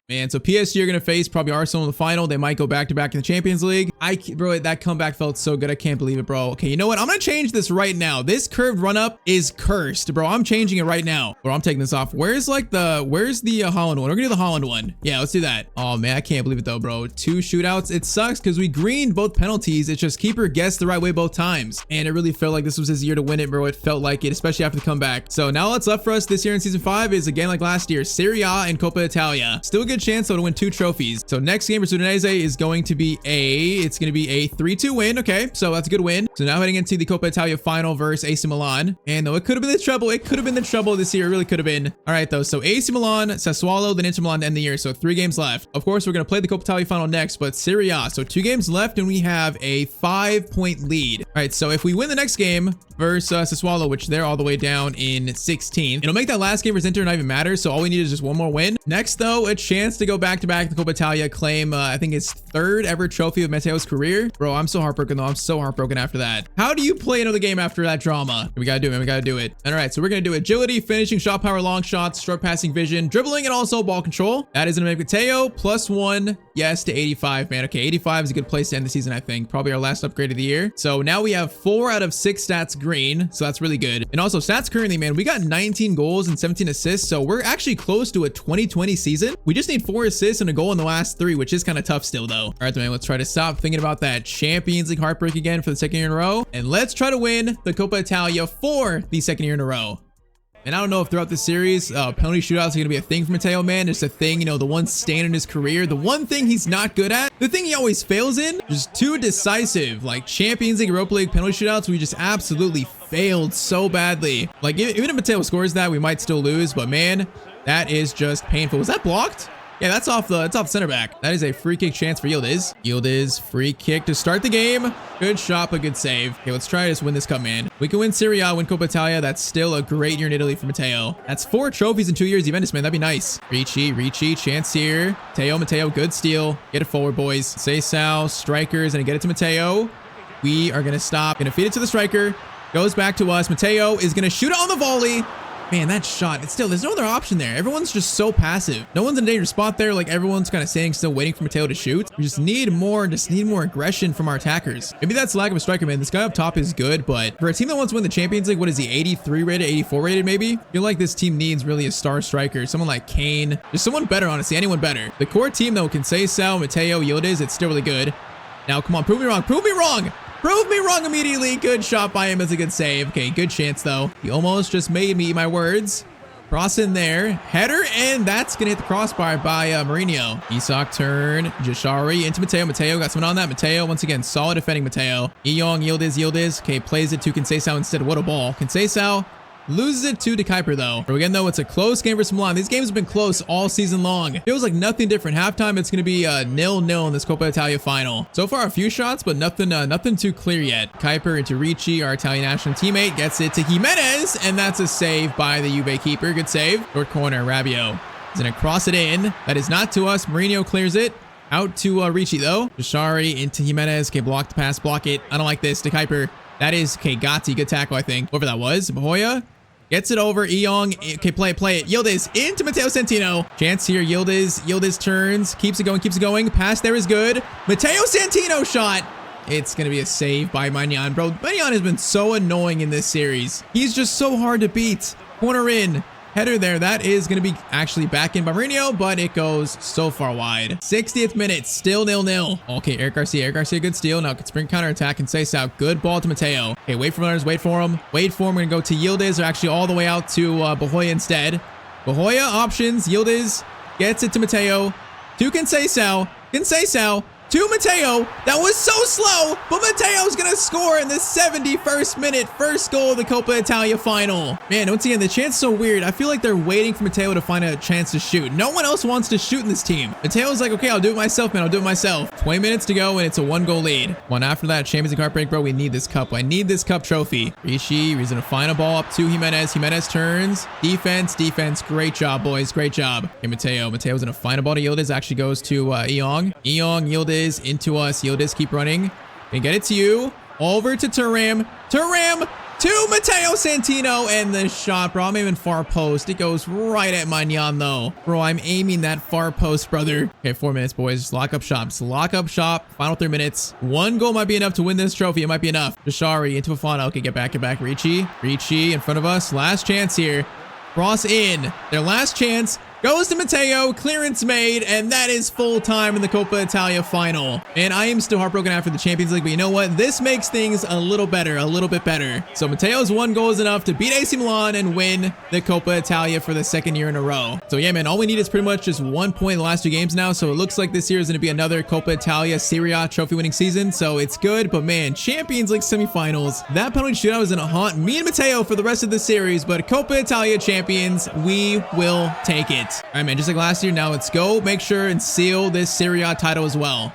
[SPEAKER 1] Man, so PSG are going to face probably Arsenal in the final. They might go back-to-back in the Champions League. Bro, that comeback felt so good. I can't believe it, bro. Okay, you know what? I'm going to change this right now. This curved run-up is cursed, bro. I'm changing it right now. Bro, I'm taking this off. Where's the Holland one? We're going to do the Holland one. Yeah, let's do that. Oh, man, I can't believe it, though, bro. 2 shootouts. It sucks because we greened both penalties. It's just keeper guessed the right way both times. And it really felt like this was his year to win it, bro. It felt like it, especially after the comeback. So now what's left for us this year in Season 5 is, again, like last year, Serie A and Coppa Italia. Still a good chance, though, to win 2 trophies. So next game for Udinese is going to be a 3-2 win. Okay, so that's a good win. So now heading into the Coppa Italia final versus AC Milan. And though it could have been the treble, it could have been the treble this year. It really could have been. All right, though. So AC Milan, Sassuolo, then Inter Milan to end the year. So 3 games left. Of course, we're going to play the Coppa Italia final next, but Serie A. So 2 games left and we have a 5-point lead. All right, so if we win the next game versus Sassuolo, which they're all the way down in 16th, it'll make that last game versus Inter not even matter. So all we need is just 1 more win. Next, though, a chance to go back-to-back the Coppa Italia, claim I think his 3rd ever trophy of Matteo's career. Bro, I'm so heartbroken, though. I'm so heartbroken after that. How do you play another game after that drama? We gotta do it, man. We gotta do it. All right, so we're gonna do agility, finishing, shot power, long shots, stroke passing, vision, dribbling, and also ball control. That is gonna make Matteo +1, yes, to 85, man. Okay, 85 is a good place to end the season, I think. Probably our last upgrade of the year. So now we have 4 out of 6 stats green, so that's really good. And also stats currently, man, we got 19 goals and 17 assists, so we're actually close to a 2020 season. We just need 4 assists and a goal in the last 3, which is kind of tough still, though. All right, man, let's try to stop thinking about that Champions League heartbreak again for the 2nd year in a row, and let's try to win the Coppa Italia for the 2nd year in a row. And I don't know if throughout the series, penalty shootouts are going to be a thing for Matteo, man. It's a thing, you know, the one stand in his career, the one thing he's not good at, the thing he always fails in, just too decisive. Like Champions League, Europa League penalty shootouts, we just absolutely failed so badly. Like even if Matteo scores that, we might still lose, but man, that is just painful. Was that blocked? Yeah, that's off the center back. That is a free kick chance for Yildiz. Yildiz, free kick to start the game. Good shot, but good save. Okay, let's try to just win this cup, man. We can win Serie A, win Coppa Italia. That's still a great year in Italy for Matteo. That's 4 trophies in 2 years, Juventus, man. That'd be nice. Ricci, chance here. Matteo, good steal. Get it forward, boys. Seisao, strikers, and get it to Matteo. We are gonna stop. Gonna feed it to the striker. Goes back to us. Matteo is gonna shoot it on the volley. Man, that shot, it's still, there's no other option there. Everyone's just so passive. No one's in a dangerous spot there. Like everyone's kind of standing still waiting for Matteo to shoot. We just need more aggression from our attackers. Maybe that's the lack of a striker, man. This guy up top is good, but for a team that wants to win the Champions League, what is he, 83 rated, 84 rated maybe? I feel like this team needs really a star striker. Someone like Kane. Just someone better, honestly. Anyone better. The core team, though, can say Sal, Matteo, Yildiz. It's still really good. Now, come on, prove me wrong. Prove me wrong. Prove me wrong immediately. Good shot by him. As a good save. Okay, good chance, though. He almost just made me eat my words. Cross in there, header, and that's gonna hit the crossbar by Mourinho. Isak turn, Jashari into Matteo. Matteo got someone on that. Matteo, once again, solid defending Matteo. Yildiz. Okay, plays it to Conceição instead. What a ball. Conceição Loses it to Kuiper though. But again though, it's a close game versus Milan. These games have been close all season long. Feels like nothing different. Halftime, it's going to be 0-0 in this Coppa Italia final. So far, a few shots, but nothing too clear yet. Kuiper into Ricci, our Italian national teammate, gets it to Jimenez, and that's a save by the Juve keeper. Good save. Short corner, Rabiot is going to cross it in. That is not to us. Mourinho clears it. Out to Ricci though. Jashari into Jimenez. Okay, block the pass, block it. I don't like this. To Kuiper. That is, okay, Gatti. Good tackle, I think. Whoever that was. Bahoya gets it over. Eong. Okay, play it. Yildiz into Matteo Santino. Chance here. Yildiz turns. Keeps it going. Pass there is good. Matteo Santino shot. It's going to be a save by Maignan. Bro, Maignan has been so annoying in this series. He's just so hard to beat. Corner in. Header there. That is going to be actually back in by Mourinho, but it goes so far wide. 60th minute, still 0-0. Okay, Eric Garcia, good steal. Now can sprint counter attack and Seis out. Good ball to Matteo. Okay, wait for runners, wait for him. We're going to go to Yildiz, or actually all the way out to Bahoya instead. Bahoya options. Yildiz gets it to Matteo. To Conceição. To Matteo. That was so slow, but Matteo's gonna score in the 71st minute. First goal of the Coppa Italia final. Man, once again, the chance is so weird. I feel like they're waiting for Matteo to find a chance to shoot. No one else wants to shoot in this team. Matteo's like, okay, I'll do it myself, man. I'll do it myself. 20 minutes to go, and it's a 1-goal lead. One after that, Champions League heartbreak, bro. We need this cup. I need this cup trophy. Ricci, he's gonna find a ball up to Jimenez. Jimenez turns. Defense. Great job, boys. Great job. Okay, Matteo's gonna find a ball to Yildiz. Actually goes to Eong. Yildiz into us. Yildiz, keep running. And get it to you. Over to Thuram. To Matteo Santino, and the shot, bro. I'm aiming far post. It goes right at Maignan, though. Bro, I'm aiming that far post, brother. Okay, 4 minutes, boys. Just lock up shop. Final 3 minutes. 1 goal might be enough to win this trophy. It might be enough. Jashari into Fofana. Okay, get back. Ricci in front of us. Last chance here. Cross in. Their last chance. Goes to Matteo, clearance made, and that is full time in the Coppa Italia final. And I am still heartbroken after the Champions League, but you know what? This makes things a little bit better. So Matteo's 1 goal is enough to beat AC Milan and win the Coppa Italia for the 2nd year in a row. So yeah, man, all we need is pretty much just 1 point in the last 2 games now. So it looks like this year is going to be another Coppa Italia Serie A trophy winning season. So it's good, but man, Champions League semifinals, that penalty shootout is going to haunt me and Matteo for the rest of the series, but Coppa Italia champions, we will take it. All right, man, just like last year, now let's go make sure and seal this Serie A title as well.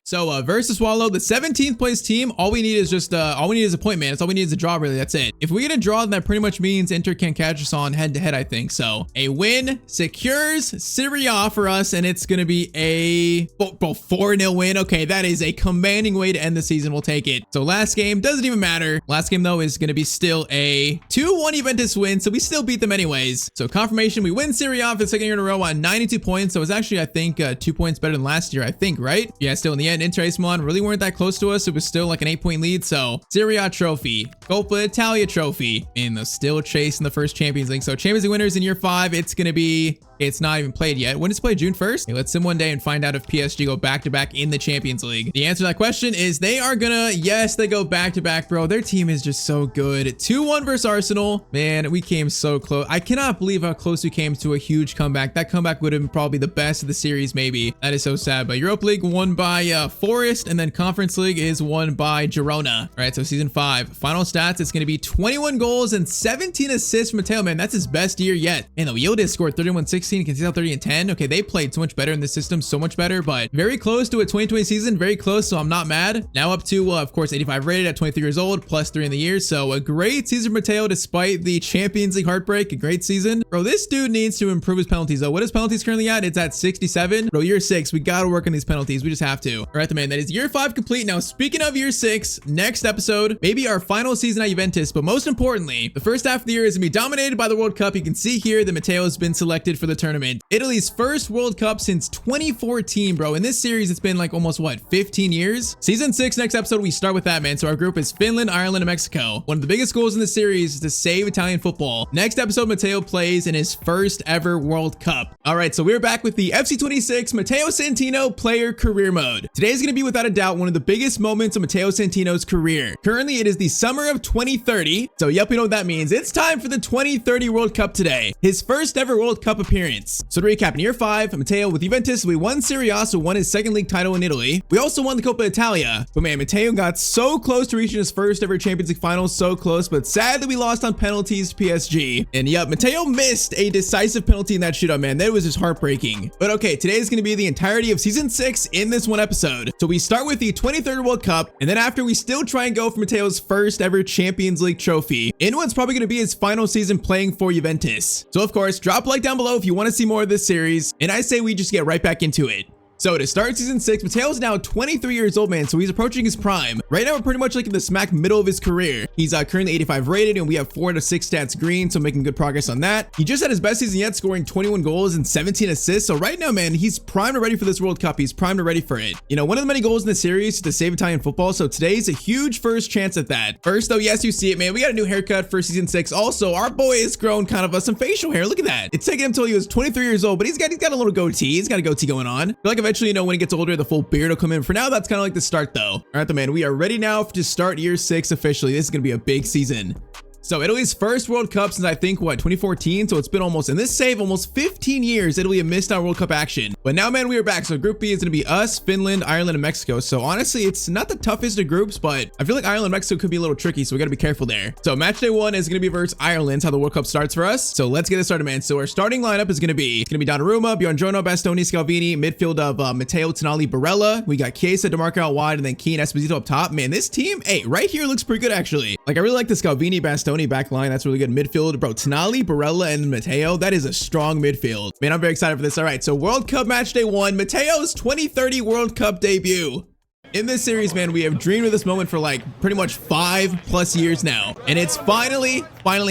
[SPEAKER 1] So versus Swallow, the 17th place team, all we need is just all we need is a point, man. That's all we need is a draw, really. That's it. If we get a draw, then that pretty much means Inter can catch us on head-to-head, I think. So a win secures Serie A for us, and it's gonna be a 4-0 win. Okay, that is a commanding way to end the season. We'll take it. So last game doesn't even matter. Last game though is gonna be still a 2-1 Juventus win, so we still beat them anyways. So confirmation, we win Serie A for the 2nd year in a row on 92 points. So it's actually, I think, 2 points better than last year, I think, right? Yeah, still in the end, Inter AC Milan really weren't that close to us. It was still like an 8-point lead. So Serie A trophy, Coppa Italia trophy, and they're still chasing the first Champions League. So Champions League winners in year 5, it's gonna be, it's not even played yet. When does it play? June 1st? Okay, let's sim one day and find out if PSG go back-to-back in the Champions League. The answer to that question is they are gonna, yes, they go back-to-back, bro. Their team is just so good. 2-1 versus Arsenal. Man, we came so close. I cannot believe how close we came to a huge comeback. That comeback would have been probably the best of the series, maybe. That is so sad. But Europa League won by Forest, and then Conference League is won by Girona. All right, so season 5. Final stats, it's gonna be 21 goals and 17 assists from Matteo, man. That's his best year yet. And the Yildiz scored 31-16. You can see how 30 and 10. Okay, they played so much better in this system, so much better, but very close to a 2020 season, very close, so I'm not mad. Now up to, of course, 85 rated at 23 years old, plus 3 in the year, so a great season for Matteo despite the Champions League heartbreak, a great season. Bro, this dude needs to improve his penalties, though. What is penalties currently at? It's at 67. Bro, year 6, we gotta work on these penalties. We just have to. All right, man, that is year 5 complete. Now, speaking of year 6, next episode, maybe our final season at Juventus, but most importantly, the first half of the year is gonna be dominated by the World Cup. You can see here that Matteo has been selected for the tournament. Italy's first World Cup since 2014, bro. In this series, it's been like almost, what, 15 years? Season 6, next episode, we start with that, man. So our group is Finland, Ireland, and Mexico. One of the biggest goals in the series is to save Italian football. Next episode, Matteo plays in his first ever World Cup. All right, so we're back with the FC26 Matteo Santino player career mode. Today's gonna be without a doubt one of the biggest moments of Matteo Santino's career. Currently, it is the summer of 2030. So yep, you know what that means. It's time for the 2030 World Cup today. His first ever World Cup appearance appearance. So to recap, in year 5, Matteo with Juventus, we won Serie A, so won his second league title in Italy. We also won the Coppa Italia. But man, Matteo got so close to reaching his first ever Champions League final, so close, but sadly we lost on penalties to PSG. And yep, Matteo missed a decisive penalty in that shootout, man. That was just heartbreaking. But okay, today is going to be the entirety of season 6 in this one episode. So we start with the 23rd World Cup, and then after we still try and go for Matteo's first ever Champions League trophy in what's probably going to be his final season playing for Juventus. So of course, drop a like down below if you want to see more of this series, and I say we just get right back into it. So to start season 6, Matteo's now 23 years old, man, so he's approaching his prime. Right now, we're pretty much like in the smack middle of his career. He's currently 85 rated, and we have 4 to 6 stats green, so making good progress on that. He just had his best season yet, scoring 21 goals and 17 assists. So right now, man, he's primed and ready for this World Cup. He's primed and ready for it. You know, one of the many goals in the series is to save Italian football, so today's a huge first chance at that. First, though, yes, you see it, man. We got a new haircut for season 6. Also, our boy has grown kind of some facial hair. Look at that. It's taken him until he was 23 years old, but he's got a little goatee. He's got a goatee going on. I feel like eventually, you know, when he gets older, the full beard will come in. For now, that's kind of like the start though. All right, man, we are ready now to start year 6 officially. This is gonna be a big season. So Italy's first World Cup since I think, what, 2014? So it's been almost, in this save, almost 15 years Italy have missed out World Cup action. But now, man, we are back. So Group B is going to be us, Finland, Ireland, and Mexico. So honestly, it's not the toughest of groups, but I feel like Ireland and Mexico could be a little tricky, so we got to be careful there. So match day 1 is going to be versus Ireland, how the World Cup starts for us. So let's get it started, man. So our starting lineup is going to be, Donnarumma, Buongiorno, Bastoni, Scalvini, midfield of Matteo, Tonali, Barella. We got Chiesa, DeMarco out wide, and then Keane, Esposito up top. Man, this team, hey, right here looks pretty good, actually. Like, I really like the Scalvini, Bastoni back line. That's really good midfield, bro. Tonali, Barella, and Matteo, that is a strong midfield, man. I'm very excited for this. All right, so World Cup match day 1, Matteo's 2030 World Cup debut. In this series, man, we have dreamed of this moment for like pretty much 5+ years now, and it's finally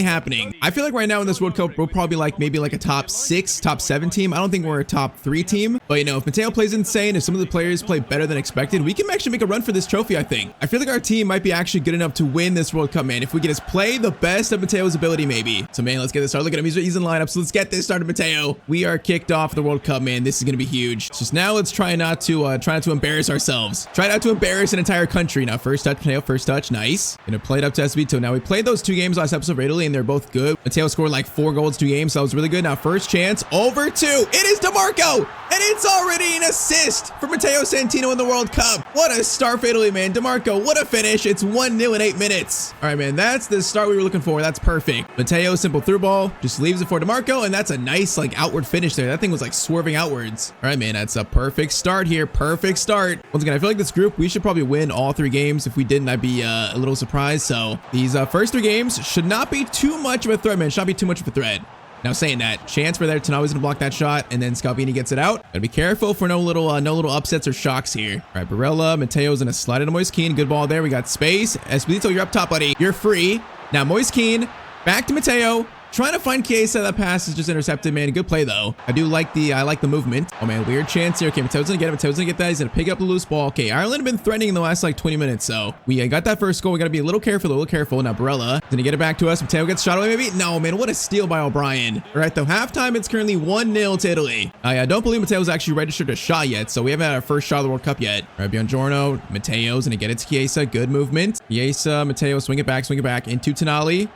[SPEAKER 1] happening. I feel like right now in this World Cup, we'll probably like maybe like a top 6, top 7 team. I don't think we're a top 3 team, but you know, if Matteo plays insane, if some of the players play better than expected, we can actually make a run for this trophy, I think. I feel like our team might be actually good enough to win this World Cup, man, if we can just play the best of Matteo's ability, maybe. So man, let's get this started. Look at him, he's in lineup, so let's get this started, Matteo. We are kicked off the World Cup, man. This is gonna be huge. Just now, let's try not to embarrass ourselves. Try not to embarrass an entire country. Now, first touch, Matteo, first touch, nice. Gonna play it up to Esposito. Now, we played those 2 games last episode for Italy, and they're both good. Matteo scored like 4 goals 2 games, so that was really good. Now, first chance, over to, it is DeMarco, and it's already an assist for Matteo Santino in the World Cup. What a start for Italy, man. DeMarco, what a finish. It's 1-0 in 8 minutes. All right, man, that's the start we were looking for. That's perfect. Matteo, simple through ball, just leaves it for DeMarco, and that's a nice like outward finish there. That thing was like swerving outwards. All right, man, that's a perfect start here. Perfect start. Once again, I feel like this group, we should probably win all 3 games. If we didn't, I'd be a little surprised. So these first 3 games should not be too much of a threat, man. Should not be too much of a threat. Now, saying that, chance for there, Tonali's gonna block that shot, and then Scalvini gets it out. Gotta be careful for no little upsets or shocks here. All right, Barella, Matteo's gonna slide into Moise Keane. Good ball there. We got space. Esposito, you're up top, buddy. You're free. Now, Moise Keane, back to Matteo. Trying to find Chiesa. That pass is just intercepted, man. Good play, though. I like the movement. Oh, man, weird chance here. Okay, Matteo's gonna get it. Matteo's gonna get that. He's gonna pick up the loose ball. Okay, Ireland have been threatening in the last, like, 20 minutes, so we got that first goal. We gotta be a little careful, Now, Barella, gonna get it back to us. Matteo gets shot away, maybe? No, man, what a steal by O'Brien. All right, though, halftime, it's currently 1-0 to Italy. I don't believe Matteo's actually registered a shot yet, so we haven't had our first shot of the World Cup yet. All right, Buongiorno, Matteo's gonna get it to Chiesa. Good movement. Chiesa, Matteo, swing it back, into Tonali.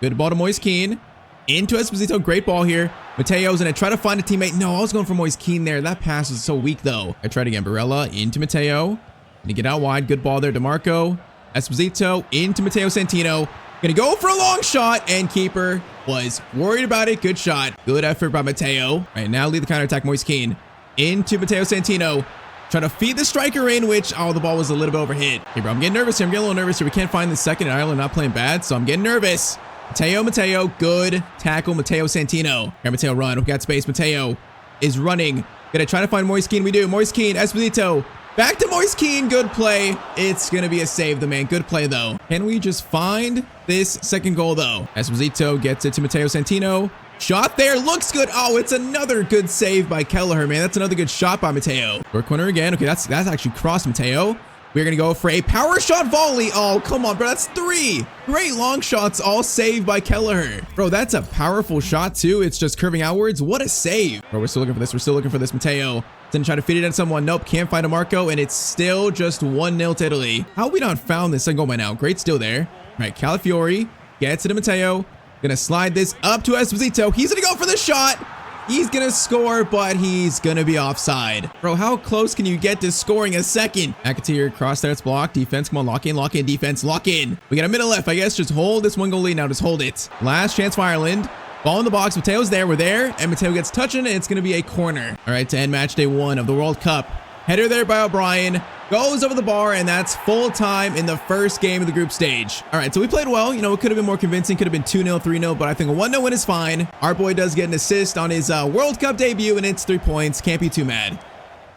[SPEAKER 1] Good ball to Moise Keane. Into Esposito, great ball here. Matteo's gonna try to find a teammate. No, I was going for Moise Keane there. That pass was so weak, though. I tried again. Barella into Matteo. Gonna get out wide. Good ball there. DeMarco. Esposito into Matteo Santino. Gonna go for a long shot, and keeper was worried about it. Good shot. Good effort by Matteo. All right, now lead the counterattack. Moise Keane into Matteo Santino. Try to feed the striker in, which, oh, the ball was a little bit overhit. Hey, bro, I'm getting nervous here. I'm getting a little nervous here. We can't find the second, and Ireland not playing bad, so I'm getting nervous. Matteo, good tackle, Matteo Santino. All right, Matteo, run. We got space. Matteo is running. Gonna try to find Moise Keane. We do. Moise Keane, Esposito. Back to Moise Keane. Good play. It's gonna be a save, the man. Good play, though. Can we just find this second goal, though? Esposito gets it to Matteo Santino. Shot there. Looks good. Oh, it's another good save by Kelleher, man. That's another good shot by Matteo. Short corner again. Okay, that's actually crossed Matteo. We're going to go for a power shot volley. Oh, come on, bro. That's 3 great long shots, all saved by Kelleher. Bro, that's a powerful shot, too. It's just curving outwards. What a save. Bro, we're still looking for this. We're still looking for this. Matteo didn't try to feed it in someone. Nope, can't find a Marco, and it's still just 1-0 to Italy. How have we not found this second goal by now? Great steal there. All right, Calafiori gets it to Matteo. Going to slide this up to Esposito. He's going to go for the shot. He's gonna score, but he's gonna be offside. Bro, how close can you get to scoring a second? McAteer cross there, it's blocked. Defense, come on, lock in, defense, lock in. We got a minute left, I guess. Just hold this 1-goal lead now. Just hold it. Last chance for Ireland. Ball in the box. Mateo's there. We're there. And Matteo gets touching, and it's gonna be a corner. All right, to end match day 1 of the World Cup. Header there by O'Brien. Goes over the bar, and that's full time in the first game of the group stage. All right, so we played well. You know, it could have been more convincing. Could have been 2-0, 3-0, but I think a 1-0 win is fine. Our boy does get an assist on his World Cup debut, and it's 3 points. Can't be too mad.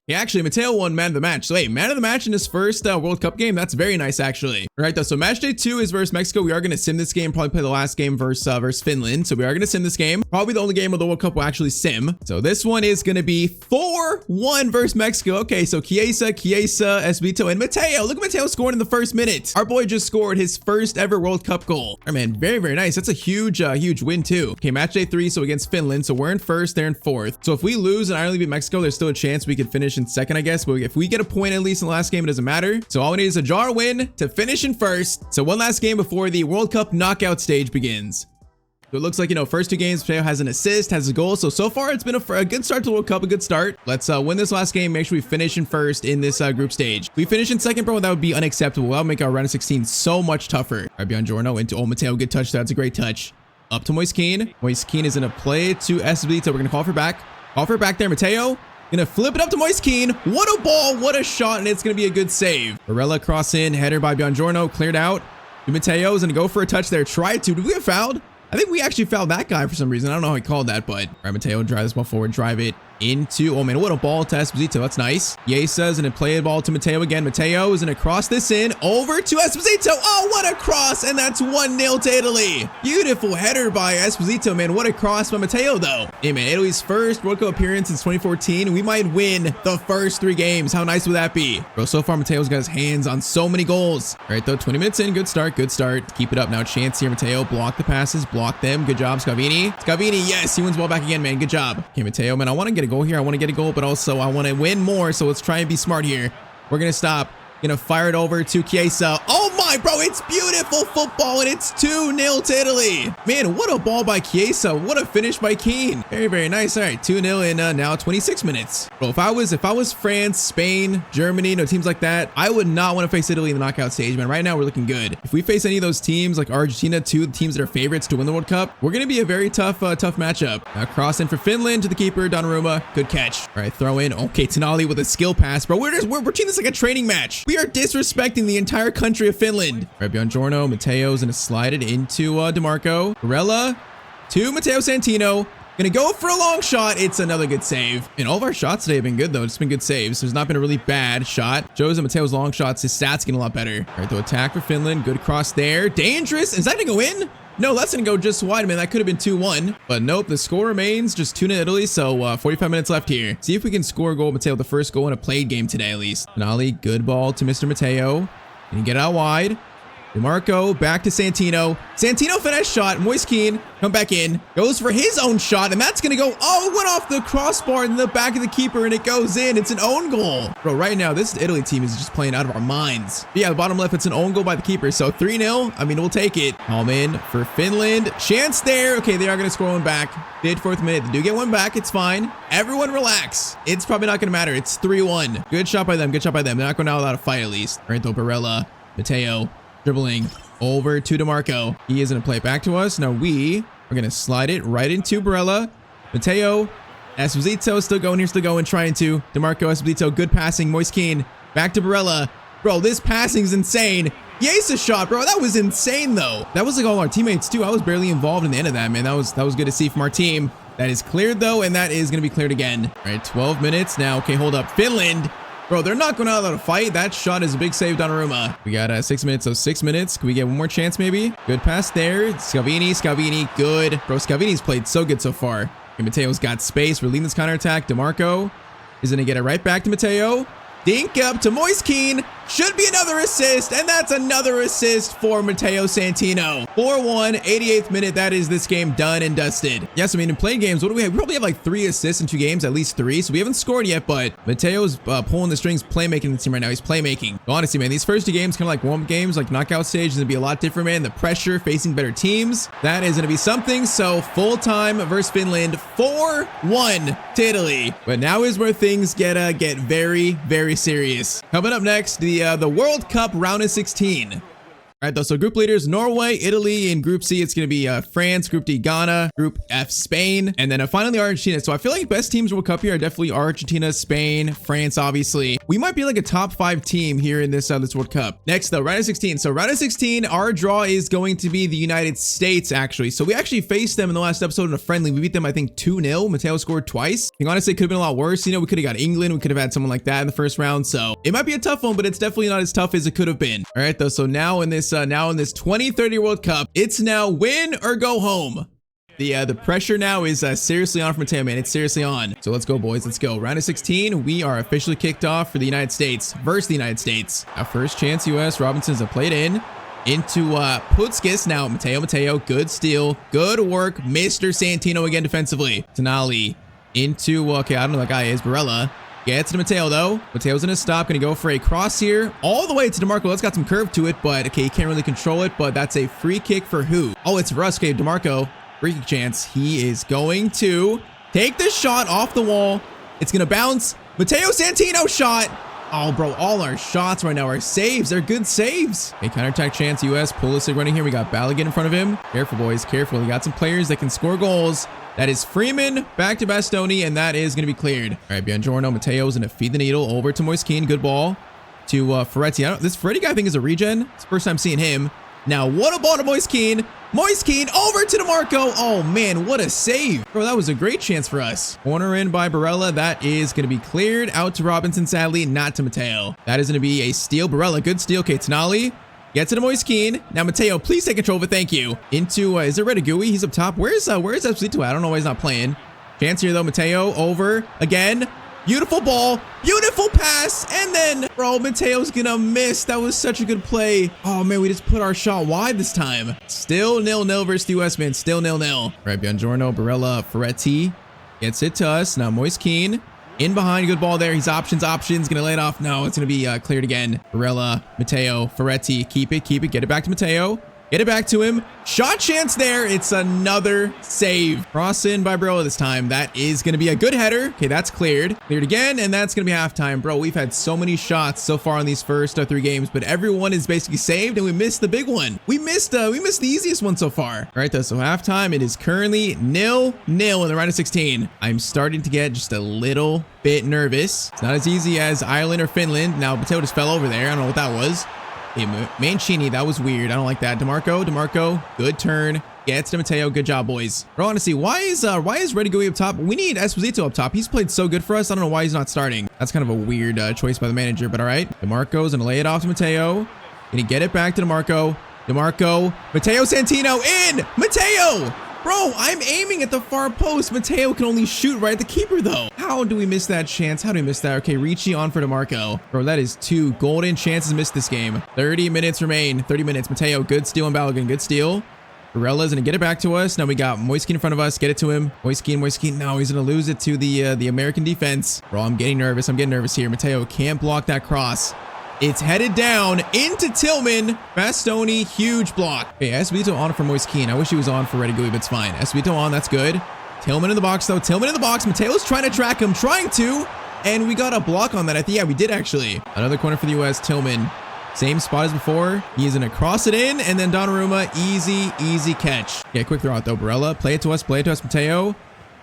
[SPEAKER 1] Yeah, actually, Matteo won man of the match. So, hey, man of the match in his first World Cup game. That's very nice, actually. All right, though. So, match day 2 is versus Mexico. We are going to sim this game. Probably play the last game versus Finland. So, we are going to sim this game. Probably the only game of the World Cup we'll actually sim. So, this one is going to be 4-1 versus Mexico. Okay, so Chiesa, Esbito, and Matteo. Look at Matteo scoring in the first minute. Our boy just scored his first ever World Cup goal. All right, man. Very, very nice. That's a huge win, too. Okay, match day 3. So, against Finland. So, we're in first. They're in fourth. So, if we lose and Ireland beat Mexico, there's still a chance we could finish in second, I guess. But if we get a point at least in the last game, it doesn't matter. So all we need is a jar win to finish in first. So one last game before the World Cup knockout stage begins. So it looks like, you know, first 2 games, Matteo has an assist, has a goal. So far, it's been a good start to the World Cup, a good start. Let's win this last game. Make sure we finish in first in this group stage. If we finish in second, bro, that would be unacceptable. That would make our round of 16 so much tougher. All right, beyond Giorno into Matteo. Good touch. That's a great touch. Up to Moise Kean. Moise Kean is going to play to Esbito. We're going to call for back. Call for back there, Matteo. Gonna flip it up to Moise Kean. What a ball, what a shot, and it's gonna be a good save. Barella cross in, header by Giorno, cleared out. Matteo's gonna go for a touch there. Tried to. Did we get fouled? I think we actually fouled that guy for some reason. I don't know how he called that, but all right, Matteo, drive this ball forward, drive it into, oh man, what a ball to Esposito. That's nice. Chiesa's gonna play the ball to Matteo again. Matteo is gonna cross this in over to Esposito. Oh, what a cross, and that's 1-0 to Italy. Beautiful header by Esposito, man. What a cross by Matteo, though. Hey, man, Italy's first World Cup appearance since 2014. We might win the first 3 games. How nice would that be? Bro, so far, Matteo's got his hands on so many goals. All right, though, 20 minutes in. Good start, good start. Keep it up now. Chance here, Matteo. Block the passes, block them. Good job, Scavini. Scavini, yes, he wins the ball back again, man. Good job. Okay, Matteo, man, I want to get a goal here. I want to get a goal, but also I want to win more, so let's try and be smart here. We're gonna stop. Gonna fire it over to Chiesa. Oh my, bro, it's beautiful football, and it's 2-0 to Italy. Man, what a ball by Chiesa. What a finish by Kean. Very, very nice. All right, 2-0 in now 26 minutes. Bro, if I was France, Spain, Germany, you know, teams like that, I would not want to face Italy in the knockout stage, man. Right now, we're looking good. If we face any of those teams, like Argentina, 2 teams that are favorites to win the World Cup, we're gonna be a very tough matchup. Now, cross in for Finland to the keeper, Donnarumma. Good catch. All right, throw in. Okay, Tonali with a skill pass, bro. We're treating this like a training match. We are disrespecting the entire country of Finland. Right, beyond Giorno, Matteo's gonna slide it into DeMarco. Barella to Matteo Santino. Gonna go for a long shot. It's another good save. And all of our shots today have been good, though. It's been good saves. There's not been a really bad shot. Joe's and Matteo's long shots, his stats getting a lot better. All right, the attack for Finland. Good cross there. Dangerous. Is that gonna go in? No, that's gonna go just wide, man. That could have been 2-1. But nope, the score remains just 2-0 Italy. So 45 minutes left here. See if we can score a goal, Matteo, the first goal in a played game today, at least. Tonali, good ball to Mr. Matteo. Can you get out wide? DeMarco back to Santino. Santino finesse shot. Moise Kean come back in. Goes for his own shot, and that's gonna go. Oh, it went off the crossbar in the back of the keeper, and it goes in. It's an own goal. Bro, right now, this Italy team is just playing out of our minds. But yeah, the bottom left, it's an own goal by the keeper. So 3-0. I mean, we'll take it. Home in for Finland. Chance there. Okay, they are gonna score one back. 54th minute. They do get one back. It's fine. Everyone relax. It's probably not gonna matter. It's 3-1. Good shot by them. Good shot by them. They're not going out without a fight, at least. All right, though, Barella, Matteo. Dribbling over to DeMarco. He is going to play it back to us. Now we are going to slide it right into Barella. Matteo. Esposito still going here, still going, trying to. DeMarco, Esposito, good passing. Moise Kean back to Barella. Bro, this passing's insane. Chiesa shot, bro. That was insane, though. That was like all our teammates, too. I was barely involved in the end of that, man. That was good to see from our team. That is cleared, though, and that is going to be cleared again. All right, 12 minutes now. Okay, hold up. Finland. Bro, they're not going out without a fight. That shot is a big save, Donnarumma. We got 6 minutes, so 6 minutes. Can we get one more chance, maybe? Good pass there. Scavini, good. Bro, Scavini's played so good so far. Okay, Matteo's got space. We're leading this counterattack. DeMarco is going to get it right back to Matteo. Dink up to Moise Kean. Should be another assist, and that's another assist for Matteo Santino. 4-1, 88th minute. That is this game done and dusted. Yes, I mean, in playing games, what do we have? We probably have like 3 assists in 2 games, at least 3. So we haven't scored yet, but Matteo's pulling the strings, playmaking in the team right now. He's playmaking. Honestly, man, these first 2 games, kind of like warm-up games, like knockout stage, is going to be a lot different, man. The pressure, facing better teams, that is going to be something. So full-time versus Finland, 4-1 to Italy. But now is where things get very, very serious. Coming up next, the World Cup round of 16. All right, though, so group leaders, Norway, Italy. In Group C, it's going to be France. Group D, Ghana. Group F, Spain. And then finally, Argentina. So I feel like best teams World Cup here are definitely Argentina, Spain, France, obviously. We might be like a top 5 team here in this World Cup. Next, though, round of 16. So round of 16, our draw is going to be the United States, actually. So we actually faced them in the last episode in a friendly. We beat them, I think, 2-0. Matteo scored twice. I think, honestly, it could have been a lot worse. You know, we could have got England. We could have had someone like that in the first round. So it might be a tough one, but it's definitely not as tough as it could have been. All right, though, so now in this 2030 World Cup, it's now win or go home. The pressure now is seriously on for Matteo, man. It's seriously on. So let's go, boys. Let's go. Round of 16, we are officially kicked off for the United States versus the United States. Our first chance, US. Robinson's a played into Putskis. Now Matteo, good steal, good work. Mr. Santino again defensively. Tonali into, okay, I don't know what that guy is. Barella. Gets to Matteo, though. Matteo's gonna stop, gonna go for a cross here, all the way to DeMarco. That's got some curve to it, but okay, he can't really control it, but that's a free kick for who? Oh, it's for us. Okay, DeMarco, free kick chance. He is going to take the shot off the wall. It's gonna bounce. Matteo Santino shot. Oh, bro, all our shots right now are saves. They're good saves. Okay, counterattack chance, US. Pulisic running here. We got Balogun in front of him. Careful, boys, careful. We got some players that can score goals. That is Freeman, back to Bastoni, and that is going to be cleared. All right, Biangiorno, Matteo's going to feed the needle over to Moiskeen. Good ball to Ferretti. This Ferretti guy I think is a regen. It's the first time seeing him. Now, what a ball to Moiskeen. Moiskeen over to DeMarco. Oh, man, what a save. Bro, that was a great chance for us. Corner in by Barella. That is going to be cleared out to Robinson, sadly, not to Matteo. That is going to be a steal. Barella, good steal. Okay, Tonali. Gets it to Moiskeen. Now, Matteo, please take control of it. Thank you. Into, is it Redigui? He's up top. Where's Esposito at? I don't know why he's not playing. Chance here, though. Matteo over again. Beautiful ball. Beautiful pass. And then, bro, Matteo's gonna miss. That was such a good play. Oh, man, we just put our shot wide this time. Still 0-0 versus the US, man. Still 0-0. All right, Biangiorno, Barella, Ferretti. Gets it to us. Now, Moiskeen. In behind, good ball there. He's options, gonna lay it off. No, it's gonna be cleared again. Barella, Matteo, Ferretti, keep it, get it back to Matteo. Get it back to him. Shot chance there. It's another save. Cross in by Barella this time. That is going to be a good header. Okay, that's cleared. Cleared again, and that's going to be halftime. Bro, we've had so many shots so far in these first 3 games, but everyone is basically saved, and we missed the big one. We missed the easiest one so far. All right, though, so halftime, it is currently 0-0 in the round of 16. I'm starting to get just a little bit nervous. It's not as easy as Ireland or Finland. Now, Matteo just fell over there. I don't know what that was. Hey, Mancini, that was weird. I don't like that. DeMarco, good turn. Gets to Matteo. Good job, boys. Bro, honestly, why is Redigui up top? We need Esposito up top. He's played so good for us. I don't know why he's not starting. That's kind of a weird choice by the manager, but all right. DeMarco's gonna lay it off to Matteo. Gonna get it back to DeMarco. Matteo Santino in! Matteo! Bro, I'm aiming at the far post. Matteo can only shoot right at the keeper, though. How do we miss that chance? How do we miss that? Okay, Ricci on for DeMarco. Bro, that is 2 golden chances missed this game. 30 minutes remain. 30 minutes. Matteo, good steal on Balogun. Good steal. Barella's gonna get it back to us. Now we got Moiskeen in front of us. Get it to him. Moiskeen. No, he's gonna lose it to the American defense. Bro, I'm getting nervous. here. Matteo can't block that cross. It's headed down into Tillman. Bastoni, huge block. Okay, Esposito on for Moiskeen. I wish he was on for Redigui, but it's fine. Esposito on, that's good. Tillman in the box, though. Matteo's trying to track him, and we got a block on that. I think, yeah, we did actually. Another corner for the US. Tillman, same spot as before. He's gonna cross it in, and then Donnarumma, easy catch. Yeah, quick throw out though. Barella, play it to us, Matteo.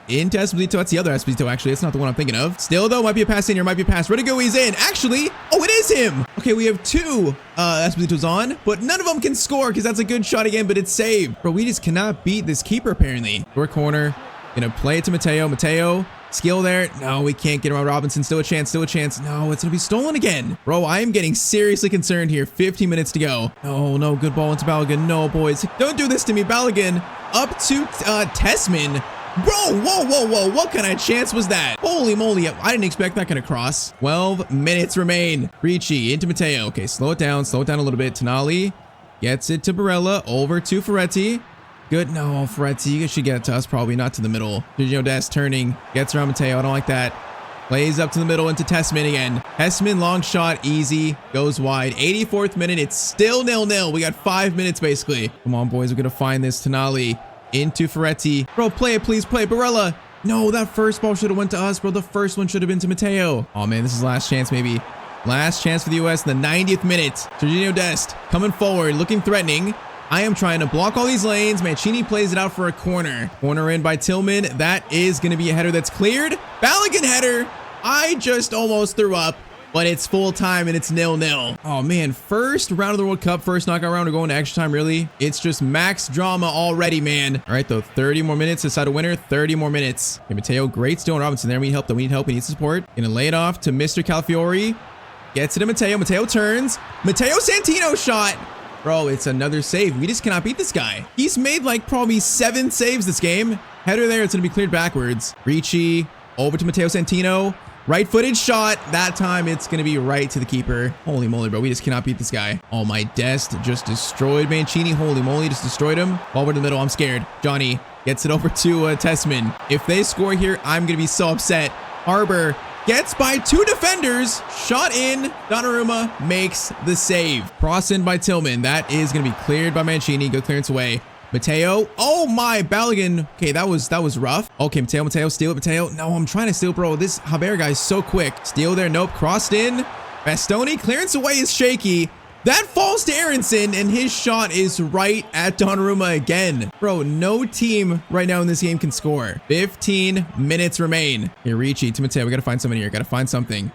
[SPEAKER 1] Into Esposito. That's the other Esposito, actually. It's not the one I'm thinking of. Still, though, might be a pass in here. Redigui's in. Actually, oh, it is him. Okay, we have 2 Espositos on, but none of them can score because that's a good shot again, but it's saved. Bro, we just cannot beat this keeper, apparently. Short corner. Gonna play it to Matteo. Skill there. No, we can't get around Robinson. Still a chance. No, it's gonna be stolen again. Bro, I am getting seriously concerned here. 15 minutes to go. No, good ball into Balogun. No, boys. Don't do this to me, Balogun. Up to Tessman. Bro, whoa. What kind of chance was that? Holy moly. I didn't expect that kind of cross. 12 minutes remain. Ricci into Matteo. Okay, slow it down a little bit. Tonali gets it to Barella. Over to Ferretti. Good. No, Ferretti, you should get it to us, probably not to the middle. Jorginho Dest turning, gets around Matteo. I don't like that. Plays up to the middle into Tessman again. Tessman, long shot, easy, goes wide. 84th minute, it's still 0-0. We got 5 minutes basically. Come on, boys, we're gonna find this. Tonali into Ferretti. Bro, play it, please play it. Barella. No, that first ball should have went to us, bro. The first one should have been to Matteo. Oh man, this is last chance maybe. Last chance for the US in the 90th minute. Jorginho Dest coming forward, looking threatening. I am trying to block all these lanes. Mancini plays it out for a corner. Corner in by Tillman. That is going to be a header that's cleared. Balogun header. I just almost threw up, but it's full time and it's 0-0. Oh man, first round of the World Cup, first knockout round. We're going to extra time, really. It's just max drama already, man. All right, though, 30 more minutes to decide a winner. 30 more minutes. Okay, Matteo, great steal on Robinson there. We need help, though. We need help. We need support. Gonna lay it off to Mr. Calafiori. Gets it to Matteo. Matteo turns. Matteo Santino shot. Bro, it's another save. We just cannot beat this guy. He's made like probably 7 saves this game. Header there. It's going to be cleared backwards. Ricci over to Matteo Santino. Right-footed shot. That time it's going to be right to the keeper. Holy moly, bro. We just cannot beat this guy. Oh, my Dest just destroyed Mancini. Holy moly, just destroyed him. Ball over to the middle. I'm scared. Johnny gets it over to Tessman. If they score here, I'm going to be so upset. Harbor gets by 2 defenders. Shot in. Donnarumma makes the save. Cross in by Tillman. That is going to be cleared by Mancini. Good clearance away. Matteo. Oh my, Balogun. Okay, that was rough. Okay, Matteo, steal it, Matteo. No, I'm trying to steal, bro. This Javier guy is so quick. Steal there. Nope. Crossed in. Bastoni. Clearance away is shaky. That falls to Aronson, and his shot is right at Donnarumma again. Bro, no team right now in this game can score. 15 minutes remain. Here, Ricci to Matteo. We got to find somebody here. Got to find something.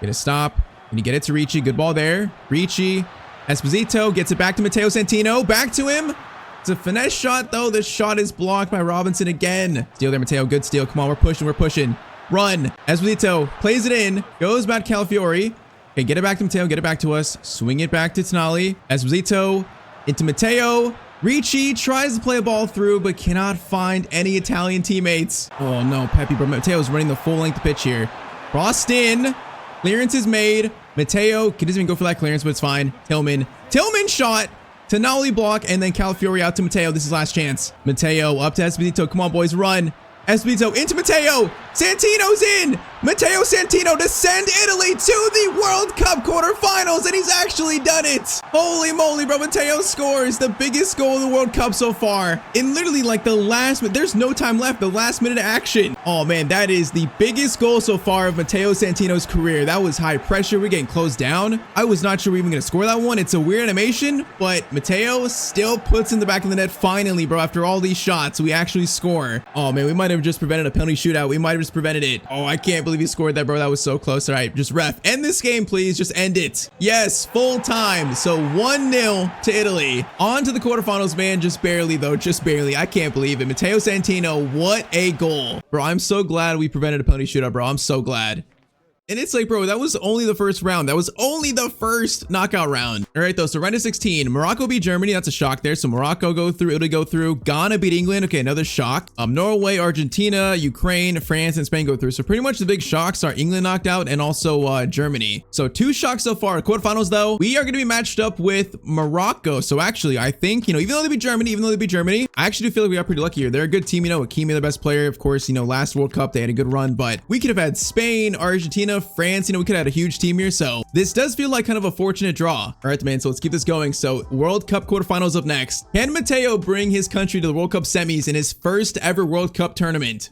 [SPEAKER 1] Gonna stop. Can you get it to Ricci? Good ball there. Ricci. Esposito gets it back to Matteo Santino. Back to him. It's a finesse shot, though. This shot is blocked by Robinson again. Steal there, Matteo. Good steal. Come on, we're pushing. Run. Esposito plays it in. Goes back to Calafiori. Okay, get it back to Matteo. Get it back to us. Swing it back to Tonali. Esposito into Matteo. Ricci tries to play a ball through, but cannot find any Italian teammates. Oh, no. Pepe, bro. Matteo's running the full length pitch here. Crossed in. Clearance is made. Matteo doesn't even go for that clearance, but it's fine. Tillman shot. Tonali block, and then Calafiori out to Matteo. This is last chance. Matteo up to Esposito. Come on, boys. Run. Esposito into Matteo. Santino's in. Matteo Santino to send Italy to the World Cup quarterfinals, and he's actually done it. Holy moly, bro. Matteo scores the biggest goal in the World Cup so far. In literally like the last minute. There's no time left. The last minute of action. Oh, man, that is the biggest goal so far of Matteo Santino's career. That was high pressure. We're getting closed down. I was not sure we were even going to score that one. It's a weird animation, but Matteo still puts in the back of the net finally, bro. After all these shots, we actually score. Oh, man, we might have just prevented a penalty shootout. We might have just prevented it. Oh, I can't believe he scored that, bro. That was so close. All right, just ref. End this game, please. Just end it. Yes, full time. So 1-0 to Italy. On to the quarterfinals, man. Just barely, though. Just barely. I can't believe it. Matteo Santino, what a goal. Bro, I'm so glad we prevented a penalty shootout, bro. I'm so glad. And it's like, bro, that was only the first round. That was only the first knockout round. All right, though, so round of 16. Morocco beat Germany. That's a shock there. So Morocco go through. Italy go through. Ghana beat England. Okay, another shock. Norway, Argentina, Ukraine, France, and Spain go through. So pretty much the big shocks are England knocked out and also Germany. So 2 shocks so far. Quarterfinals, though, we are going to be matched up with Morocco. So actually, I think, even though they beat Germany, I actually do feel like we got pretty lucky here. They're a good team. Hakimi, the best player. Of course, last World Cup, they had a good run, but we could have had Spain, Argentina, France, we could have had a huge team here. So this does feel like kind of a fortunate draw. All right, man. So let's keep this going. So World Cup quarterfinals up next. Can Matteo bring his country to the World Cup semis in his first ever World Cup tournament?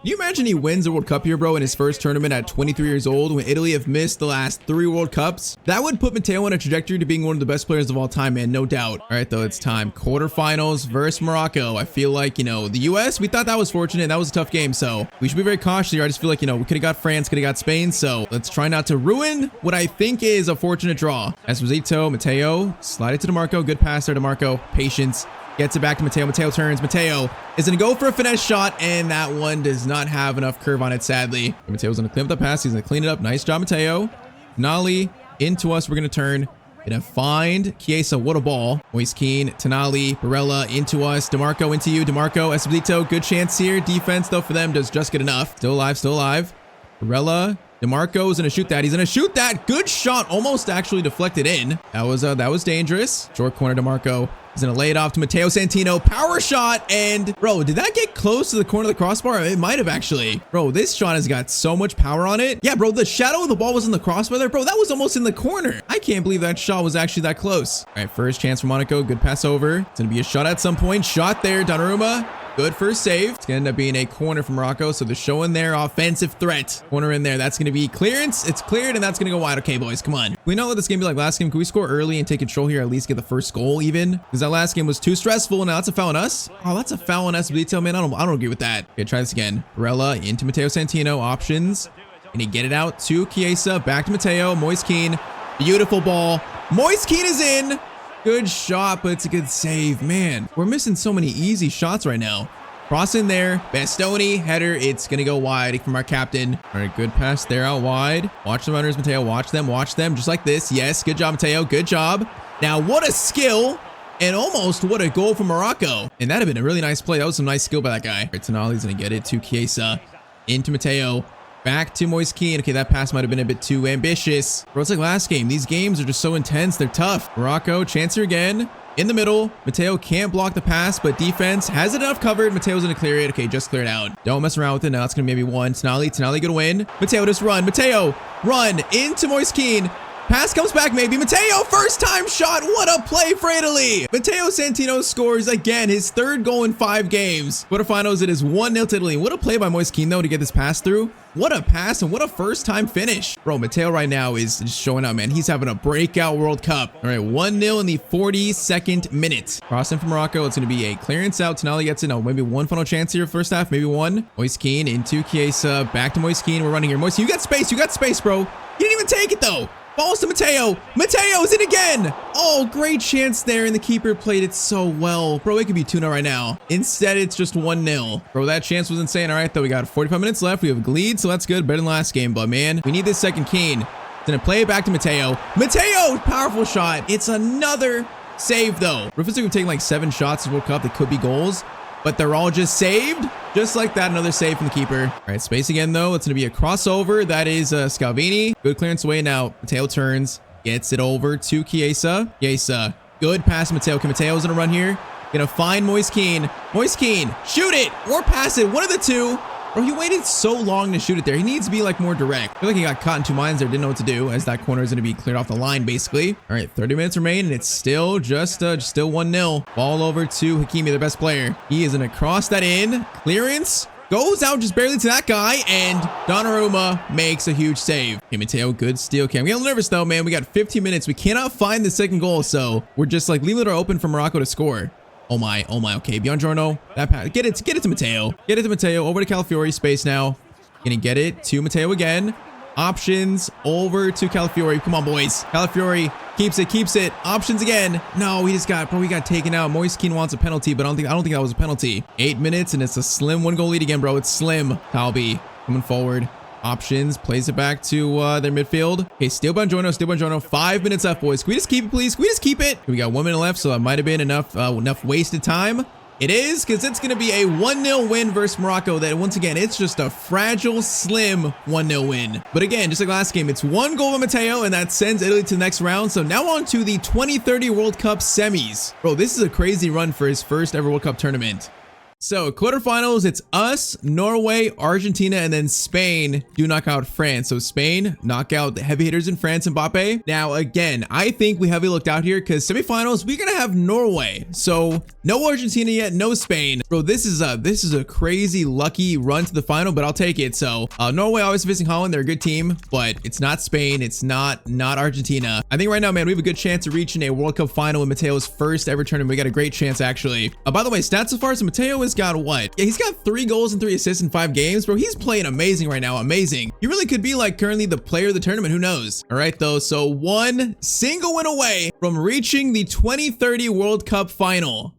[SPEAKER 1] Can you imagine he wins the World Cup here, bro, in his first tournament at 23 years old when Italy have missed the last 3 World Cups? That would put Matteo on a trajectory to being one of the best players of all time, man, no doubt. All right, though, it's time. Quarterfinals versus Morocco. I feel like, the U.S., we thought that was fortunate. That was a tough game, so we should be very cautious here. I just feel like, we could have got France, could have got Spain, so let's try not to ruin what I think is a fortunate draw. Esposito, Matteo, slide it to DeMarco. Good pass there, DeMarco. Patience. Gets it back to Matteo. Matteo turns. Matteo is going to go for a finesse shot, and that one does not have enough curve on it, sadly. Matteo's going to clean up the pass. He's going to clean it up. Nice job, Matteo. Nali into us. We're going to turn. Gonna find Chiesa. What a ball. Moise Kean, Tonali, Barella into us. DeMarco into you. DeMarco, Esposito. Good chance here. Defense, though, for them does just good enough. Still alive, still alive. Barella. DeMarco's gonna shoot that. He's gonna shoot that. Good shot. Almost actually deflected in. That was dangerous. Short corner, DeMarco. He's gonna lay it off to Matteo Santino. Power shot. And bro, did that get close to the corner of the crossbar? It might have actually. Bro, this shot has got so much power on it. Yeah, bro, the shadow of the ball was in the crossbar there. Bro, that was almost in the corner. I can't believe that shot was actually that close. All right, first chance for Monaco. Good pass over. It's gonna be a shot at some point. Shot there. Donnarumma. Good first save. It's going to end up being a corner for Morocco, so they're showing their offensive threat. Corner in there. That's going to be clearance. It's cleared, and that's going to go wide. Okay, boys, come on. We know let this game be like last game. Can we score early and take control here, at least get the first goal even? Because that last game was too stressful. Now that's a foul on us. Oh, that's a foul on us. Detail, man. I don't agree with that. Okay, try this again. Barella into Matteo Santino. Options. And he get it out to Chiesa. Back to Matteo. Moise Kean. Beautiful ball. Moise Kean is in. Good shot, but it's a good save. Man, we're missing so many easy shots right now. Cross in there. Bastoni, header. It's going to go wide from our captain. All right, good pass there out wide. Watch the runners, Matteo. Watch them just like this. Yes, good job, Matteo. Good job. Now, what a skill. And almost what a goal from Morocco. And that'd have been a really nice play. That was some nice skill by that guy. All right, Tonali's going to get it to Chiesa. Into Matteo. Back to Moise Kean. Okay, that pass might have been a bit too ambitious. Bro, it's like last game. These games are just so intense. They're tough. Morocco, chance here again. In the middle. Matteo can't block the pass, but defense has it enough covered. Mateo's going to clear it. Okay, just clear it out. Don't mess around with it. Now it's going to maybe one. Tonali going to win. Matteo just run. Matteo, run into Moise Kean. Pass comes back maybe. Matteo, first time shot. What a play for Italy. Matteo Santino scores again his third goal in 5 games. Quarterfinals, it is 1-0 to Italy. What a play by Moise Kean though to get this pass through. What a pass and what a first time finish. Bro, Matteo right now is just showing out, man. He's having a breakout World Cup. All right, 1-0 in the 42nd minute. Crossing from Morocco. It's going to be a clearance out. Tonali gets it. No, maybe one final chance here first half. Maybe one. Moise Kean into Chiesa. Back to Moise Kean. We're running here. Moise, you got space. You got space, bro. You didn't even take it though. Balls to Matteo. Matteo's in again. Oh, great chance there. And the keeper played it so well. Bro, it could be 2-0 right now. Instead, it's just 1-0. Bro, that chance was insane. All right, though. We got 45 minutes left. We have a lead, so that's good. Better than last game. But, man, we need this second Kean. Gonna play it back to Matteo. Matteo, powerful shot. It's another save, though. Rufus, we've taken like 7 shots in World Cup that could be goals, but they're all just saved. Just like that, another save from the keeper. All right, space again, though. It's going to be a crossover. That is Scalvini. Good clearance away now. Matteo turns, gets it over to Chiesa. Chiesa, good pass to Matteo. Okay, Matteo's going to run here. Going to find Moise Kean. Moise Kean, shoot it or pass it. One of the two. Bro, he waited so long to shoot it there. He needs to be like more direct. I feel like he got caught in 2 minds there. Didn't know what to do as that corner is going to be cleared off the line, basically. All right, 30 minutes remain, and it's still just still 1-0. Ball over to Hakimi, their best player. He is going to cross that in. Clearance goes out just barely to that guy, and Donnarumma makes a huge save. Okay, Matteo, good steal. Okay, I'm getting a little nervous though, man. We got 15 minutes. We cannot find the second goal, so we're just like leaving the door open for Morocco to score. Oh my, okay, Buongiorno, that pass, get it to Matteo. Get it to Matteo, over to Calafiori, space now. Gonna get it to Matteo again. Options, over to Calafiori, come on boys. Calafiori, keeps it, options again. No, he got taken out. Moise Kean wants a penalty, but I don't think that was a penalty. 8 minutes, and it's a slim 1-goal lead again, bro. It's slim. Talbi, coming forward. Options, plays it back to their midfield. Okay, still Buongiorno. 5 minutes left, boys. Can we just keep it, please? Can we just keep it? We got 1 minute left, so that might have been enough wasted time. It is, because it's going to be a 1-0 win versus Morocco. That, once again, it's just a fragile, slim 1-0 win. But again, just like last game, it's 1 goal by Matteo, and that sends Italy to the next round. So now on to the 2030 World Cup semis. Bro, this is a crazy run for his first ever World Cup tournament. So quarterfinals, it's us, Norway, Argentina, and then Spain do knock out France. So Spain knock out the heavy hitters in France, Mbappe. Now, again, I think we heavily looked out here because semifinals, we're going to have Norway. So no Argentina yet, no Spain. Bro, this is a crazy lucky run to the final, but I'll take it. So Norway always facing Holland. They're a good team, but it's not Spain. It's not Argentina. I think right now, man, we have a good chance of reaching a World Cup final in Matteo's first ever tournament. We got a great chance, actually. By the way, stats so far, so Matteo has got what? Yeah, he's got 3 goals and 3 assists in 5 games, bro. He's playing amazing right now. Amazing. He really could be like currently the player of the tournament. Who knows? All right, though. So 1 single win away from reaching the 2030 World Cup final.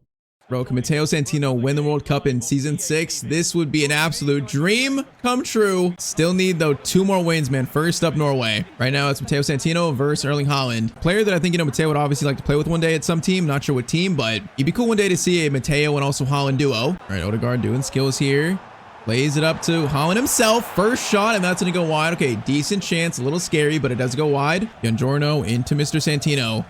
[SPEAKER 1] Bro, can Matteo Santino win the World Cup in Season 6? This would be an absolute dream come true. Still need, though, 2 more wins, man. First up, Norway. Right now, it's Matteo Santino versus Erling Haaland. Player that I think, Matteo would obviously like to play with one day at some team. Not sure what team, but it'd be cool one day to see a Matteo and also Haaland duo. All right, Odegaard doing skills here. Plays it up to Haaland himself. First shot, and that's going to go wide. Okay, decent chance. A little scary, but it does go wide. Giangiorno into Mr. Santino.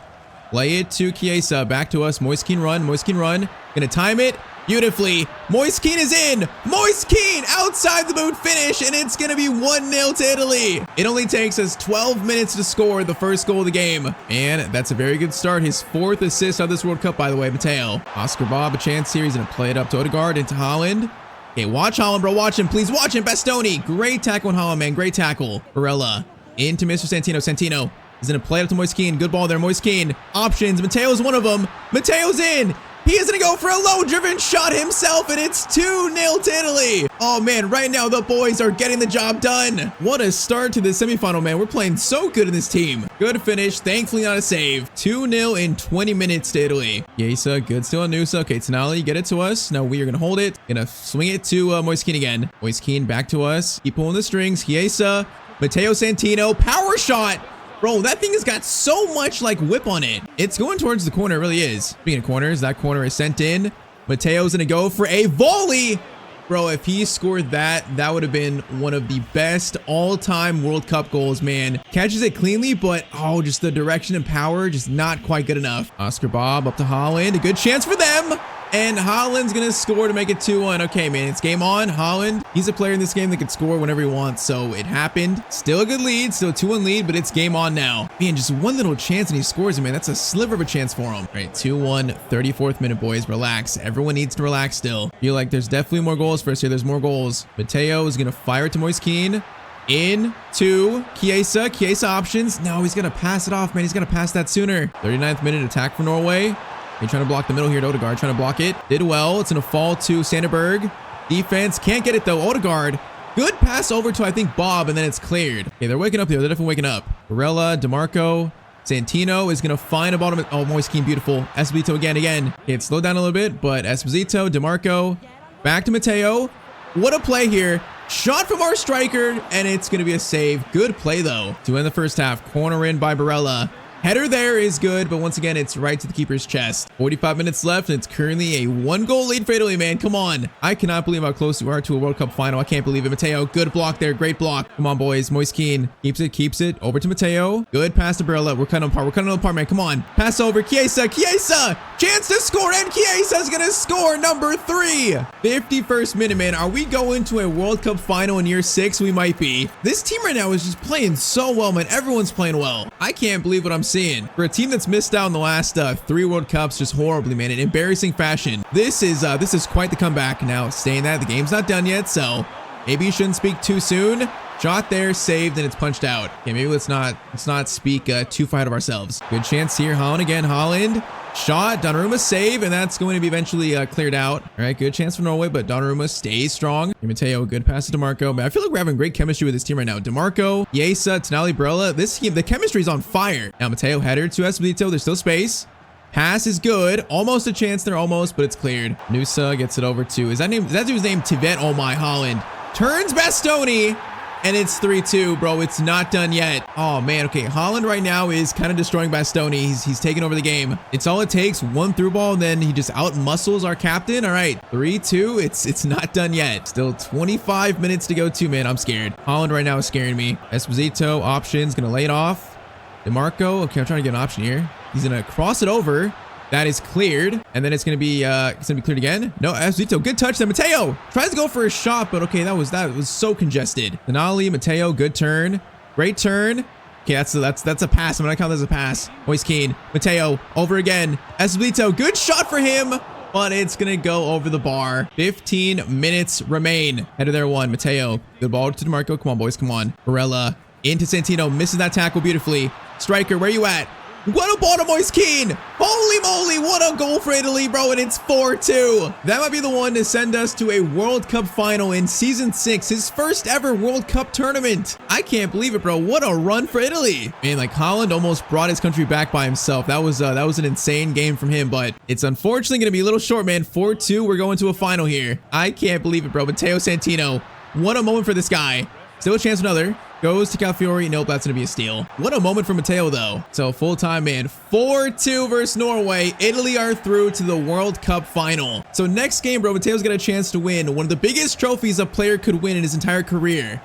[SPEAKER 1] Play it to Chiesa. Back to us. Moise Kean run. Moise Kean run. Gonna time it beautifully. Moise Kean is in. Moise Kean outside the boot finish, and it's gonna be 1-0 to Italy. It only takes us 12 minutes to score the first goal of the game. And that's a very good start. His 4th assist of this World Cup, by the way, Matteo. Oscar Bob, a chance here. He's gonna play it up to Odegaard, into Haaland. Okay, watch Haaland, bro. Watch him. Please watch him. Bastoni. Great tackle on Haaland, man. Great tackle. Barella into Mr. Santino. Santino. He's going to play it up to Moise Kean. Good ball there, Moise Kean. Options. Matteo's one of them. Matteo's in. He is going to go for a low-driven shot himself, and it's 2-0 to Italy. Oh, man, right now the boys are getting the job done. What a start to the semifinal, man. We're playing so good in this team. Good finish. Thankfully, not a save. 2-0 in 20 minutes to Italy. Chiesa, good still on Nusa. Okay, Tonali, get it to us. Now we are going to hold it. Going to swing it to Moise Kean again. Moise Kean back to us. Keep pulling the strings. Chiesa, Matteo Santino, power shot. Bro, that thing has got so much like whip on it. It's going towards the corner. It really is. Speaking of corners, that corner is sent in. Matteo's going to go for a volley. Bro, if he scored that, that would have been one of the best all-time World Cup goals, man. Catches it cleanly, but oh, just the direction and power, just not quite good enough. Oscar Bob up to Haaland. A good chance for them. And Haaland's going to score to make it 2-1. Okay, man, it's game on. Haaland, he's a player in this game that can score whenever he wants. So it happened. Still a good lead. Still a 2-1 lead, but it's game on now. Man, just one little chance and he scores it, man. That's a sliver of a chance for him. All right, 2-1, 34th minute, boys. Relax. Everyone needs to relax still. Feel like there's definitely more goals for us here. There's more goals. Matteo is going to fire it to Moise Kean. In to Chiesa. Chiesa options. No, he's going to pass it off, man. He's going to pass that sooner. 39th minute attack for Norway. He's trying to block the middle here to Odegaard. Trying to block it. Did well. It's going to fall to Sandberg. Defense. Can't get it, though. Odegaard. Good pass over to, I think, Bob, and then it's cleared. Okay, they're waking up here. They're definitely waking up. Barella, DeMarco. Santino is going to find a bottom. Oh, Moise Kean, beautiful. Esposito again. Okay, it's slowed down a little bit, but Esposito, DeMarco. Back to Matteo. What a play here. Shot from our striker, and it's going to be a save. Good play, though, to end the first half. Corner in by Barella. Header there is good, but once again, it's right to the keeper's chest. 45 minutes left, and it's currently a 1-goal lead for Italy, man. Come on. I cannot believe how close we are to a World Cup final. I can't believe it. Matteo, good block there. Great block. Come on, boys. Moise Kean keeps it. Over to Matteo. Good pass to Barella. We're cutting them apart, man. Come on. Pass over. Chiesa. Chance to score, and Chiesa's going to score number 3. 51st minute, man. Are we going to a World Cup final in year 6? We might be. This team right now is just playing so well, man. Everyone's playing well. I can't believe what I'm seeing. For a team that's missed out in the last 3 World Cups just horribly, man, in embarrassing fashion. This is quite the comeback. Now, saying that, the game's not done yet, so maybe you shouldn't speak too soon. Shot there, saved, and it's punched out. Okay, maybe let's not speak too far ahead of ourselves. Good chance here. Haaland again. Haaland. Shot. Donnarumma save, and that's going to be eventually cleared out. All right, good chance for Norway, but Donnarumma stays strong. Matteo, good pass to DeMarco. Man, I feel like we're having great chemistry with this team right now. DeMarco, Chiesa, Tonali, Barella. This team, the chemistry is on fire. Now, Matteo header to Esposito. There's still space. Pass is good. Almost a chance there, almost, but it's cleared. Nusa gets it over to, is that dude's name Tivet? Oh my, Haaland. Turns Bastoni. And it's 3-2, bro. It's not done yet. Oh, man. Okay, Haaland right now is kind of destroying Bastoni. He's taking over the game. It's all it takes. One through ball, and then he just out-muscles our captain. All right, 3-2. It's not done yet. Still 25 minutes to go, too, man. I'm scared. Haaland right now is scaring me. Esposito, options. Going to lay it off. DeMarco. Okay, I'm trying to get an option here. He's going to cross it over. That is cleared, and then it's gonna be cleared again. No, Esposito, good touch there. Matteo tries to go for a shot, but okay, that was so congested. Tonali, Matteo, good turn, great turn. Okay, that's a pass. I'm gonna count that as a pass. Moise Kean, Matteo, over again. Esposito, good shot for him, but it's gonna go over the bar. 15 minutes remain. Header there, one. Matteo, good ball to DeMarco. Come on, boys, come on. Barella into Santino, misses that tackle beautifully. Striker, where you at? What a ball to Moise Kean. Holy moly, what a goal for Italy, bro, and it's 4-2. That might be the one to send us to a World Cup final in Season 6, his first ever World Cup tournament. I can't believe it, bro. What a run for Italy. Man, like Holland almost brought his country back by himself. That was an insane game from him, but it's unfortunately going to be a little short, man. 4-2, we're going to a final here. I can't believe it, bro. Matteo Santino, what a moment for this guy. Still a chance for another. Goes to Calafiori. Nope, that's going to be a steal. What a moment for Matteo, though. So, full time, man. 4-2 versus Norway. Italy are through to the World Cup final. So, next game, bro, Matteo's got a chance to win one of the biggest trophies a player could win in his entire career.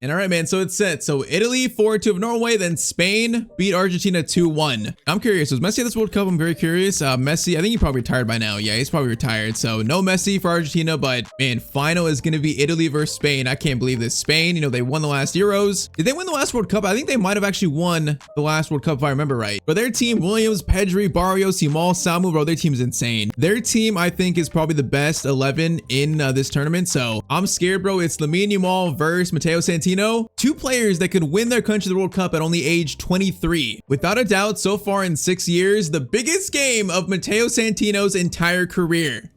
[SPEAKER 1] And all right, man, so it's set. So Italy 4-2 of Norway, then Spain beat Argentina 2-1. I'm curious, was Messi at this World Cup? I'm very curious. Messi, I think he probably retired by now. Yeah, he's probably retired. So no Messi for Argentina, but man, final is going to be Italy versus Spain. I can't believe this. Spain, you know, they won the last Euros. Did they win the last World Cup? I think they might have actually won the last World Cup if I remember right. But their team, Williams, Pedri, Barrios, Yamal, Samu, bro, their team's insane. Their team, I think, is probably the best 11 in this tournament. So I'm scared, bro. It's Lamine Yamal versus Matteo Santino. Two players that could win their country the World Cup at only age 23. Without a doubt, so far in 6 years, the biggest game of Matteo Santino's entire career.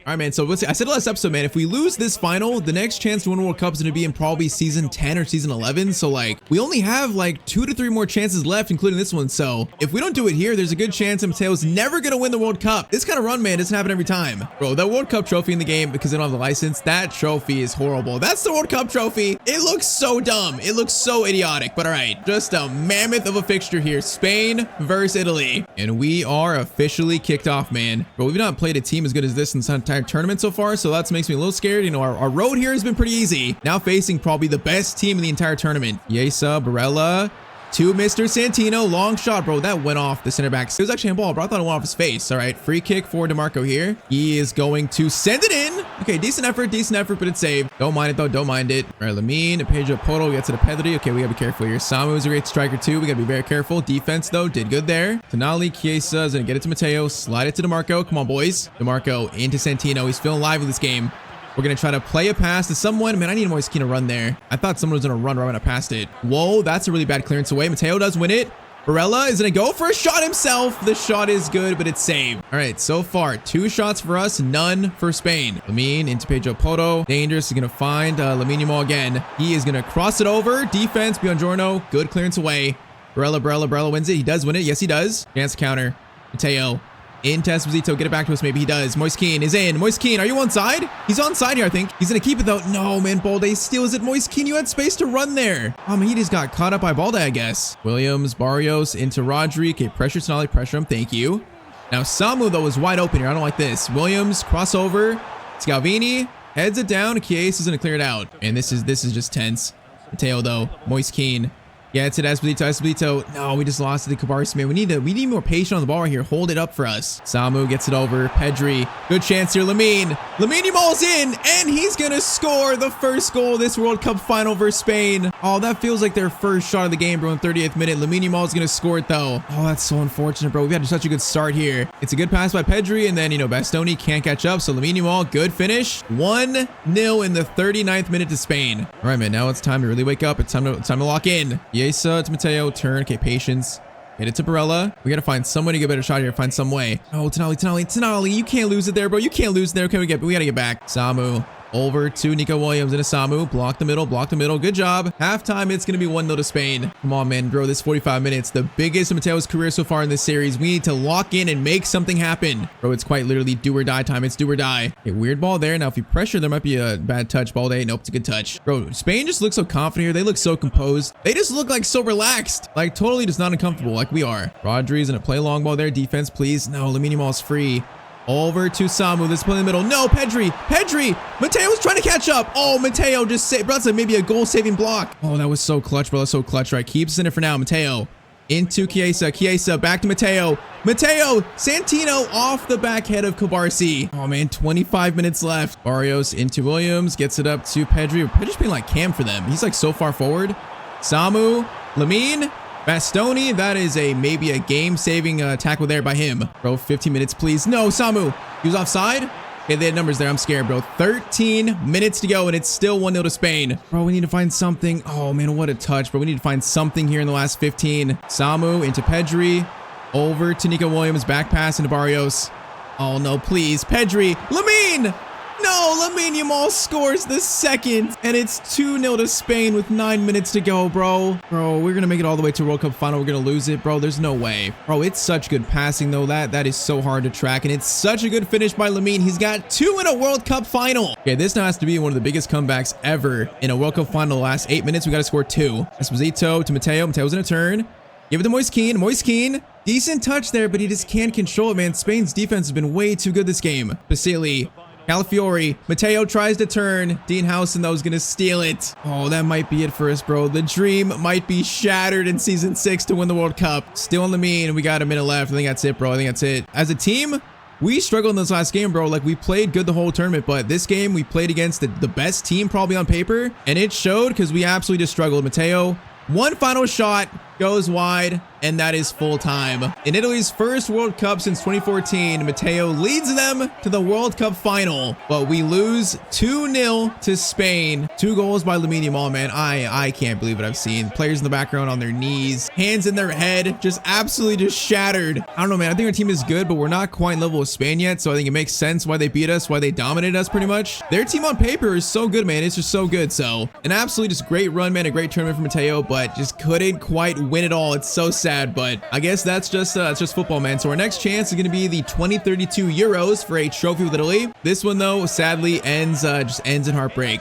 [SPEAKER 1] All right, man, so let's see. I said last episode, man, if we lose this final, the next chance to win a World Cup is going to be in probably season 10 or season 11. So, like, we only have like 2 to 3 more chances left, including this one. So, if we don't do it here, there's a good chance that Mateo's never going to win the World Cup. This kind of run, man, doesn't happen every time. Bro, that World Cup trophy in the game, because they don't have the license, that trophy is horrible. That's the World Cup trophy. It looks so dumb. It looks so idiotic. But all right, just a mammoth of a fixture here. Spain versus Italy. And we are officially kicked off, man. Bro, we've not played a team as good as this in this entire tournament so far, so that makes me a little scared. You know, our road here has been pretty easy. Now facing probably the best team in the entire tournament. Yesa, Barella, to Mr. Santino. Long shot, bro. That went off the center back. It was actually a ball, bro. I thought it went off his face. All right, free kick for DeMarco here. He is going to send it in. Okay, decent effort, but it's saved. Don't mind it, though. Don't mind it. All right, Lamine, Pedro Poto, we got to the Pedri. Okay, we gotta be careful here. Samu is a great striker, too. We gotta be very careful. Defense, though, did good there. Tonali, Chiesa is gonna get it to Matteo. Slide it to DeMarco. Come on, boys. DeMarco into Santino. He's feeling live with this game. We're going to try to play a pass to someone. Man, I need Moise Kean to run there. I thought someone was going to run right when I passed it. Whoa, that's a really bad clearance away. Matteo does win it. Barella is going to go for a shot himself. The shot is good, but it's saved. All right, so far, 2 shots for us, none for Spain. Lamine into Pedro Poto. Dangerous is going to find Lamine Yamal again. He is going to cross it over. Defense, Buongiorno. Good clearance away. Barella wins it. He does win it. Yes, he does. Chance counter. Matteo. Into Esposito, get it back to us. Maybe he does. Moise Kean is in. Moise Kean, are you onside? He's onside here, I think. He's going to keep it, though. No, man. Balde steals it. Moise Kean, you had space to run there. Oh, man, he just got caught up by Balde, I guess. Williams, Barrios into Rodri. Okay, pressure Tonali, pressure him. Thank you. Now, Samu, though, is wide open here. I don't like this. Williams, crossover. Scalvini, heads it down. Chiesa is going to clear it out. And this is just tense. Matteo, though. Moise Kean. Yeah, it's at Esposito. No, we just lost it to Cabarsi, man. We need more patience on the ball right here. Hold it up for us. Samu gets it over. Pedri. Good chance here. Lamine Yamal's in, and he's going to score the first goal of this World Cup final versus Spain. Oh, that feels like their first shot of the game, bro, in 30th minute. Lamine Yamal's going to score it, though. Oh, that's so unfortunate, bro. We've had such a good start here. It's a good pass by Pedri, and then, you know, Bastoni can't catch up. So Lamine Yamal, good finish. 1-0 in the 39th minute to Spain. All right, man, now it's time to really wake up. It's time to lock in. Chiesa to Matteo, turn, okay, patience. Hit it to Barella. We gotta find someone to get a better shot here, find some way. Oh, Tonali, you can't lose it there, bro. You can't lose it there. Okay, we gotta get back. Samu. Over to Nico Williams into Samu. Block the middle. Good job. Halftime, it's going to be 1-0 to Spain. Come on, man. Bro, this 45 minutes, the biggest of Matteo's career so far in this series. We need to lock in and make something happen. Bro, it's quite literally do or die time. It's do or die. Okay, weird ball there. Now, if you pressure, there might be a bad touch. Ball day. Nope, it's a good touch. Bro, Spain just looks so confident here. They look so composed. They just look like so relaxed. Like, totally just not uncomfortable like we are. Rodri's going to play long ball there. Defense, please. No, Lamine Yamal's free. Over to Samu. This play in the middle. No, Pedri. Matteo's trying to catch up. Oh, Matteo just saved. Bro, that's like maybe a goal-saving block. Oh, that was so clutch, bro. That's so clutch. Right, keeps in it for now. Matteo into Chiesa. Back to Matteo. Santino off the back head of Cabarsi. Oh, man, 25 minutes left. Barrios into Williams. Gets it up to Pedri. Pedri's being like Cam for them. He's like so far forward. Samu. Lamine. Bastoni, that is maybe a game-saving tackle there by him. Bro, 15 minutes, please. No, Samu. He was offside? Okay, they had numbers there. I'm scared, bro. 13 minutes to go, and it's still 1-0 to Spain. Bro, we need to find something. Oh, man, what a touch, bro. We need to find something here in the last 15. Samu into Pedri. Over to Nico Williams, back pass into Barrios. Oh no, please. Pedri, Lamine! No, Lamine Yamal scores the second, and it's 2-0 to Spain with 9 minutes to go, bro. Bro, we're gonna make it all the way to World Cup final. We're gonna lose it, bro. There's no way. Bro, it's such good passing, though. That is so hard to track, and it's such a good finish by Lamine. He's got 2 in a World Cup final. Okay, this now has to be one of the biggest comebacks ever in a World Cup final. The last 8 minutes, we gotta score 2. Esposito to Matteo. Mateo's in a turn. Give it to Moise Kean. Moise Kean. Decent touch there, but he just can't control it, man. Spain's defense has been way too good this game. Basili. Calafiori. Mateo tries to turn. Dean Howson, though, is going to steal it. Oh, that might be it for us, bro. The dream might be shattered in Season 6 to win the World Cup. Still on the mean. We got a minute left. I think that's it, bro. I think that's it. As a team, we struggled in this last game, bro. Like, we played good the whole tournament, but this game, we played against the best team probably on paper, and it showed because we absolutely just struggled. Mateo, one final shot, goes wide, and that is full time. In Italy's first World Cup since 2014, Matteo leads them to the World Cup final, but we lose 2-0 to Spain. 2 goals by Lamine Yamal, man. I can't believe what I've seen. Players in the background on their knees, hands in their head, just absolutely just shattered. I don't know, man. I think our team is good, but we're not quite level with Spain yet, so I think it makes sense why they beat us, why they dominated us pretty much. Their team on paper is so good, man. It's just so good. So an absolutely just great run, man. A great tournament for Matteo, but just couldn't quite win it all. It's so sad, but I guess that's just football, man. So our next chance is going to be the 2032 Euros for a trophy with Italy. This one, though, sadly just ends in heartbreak.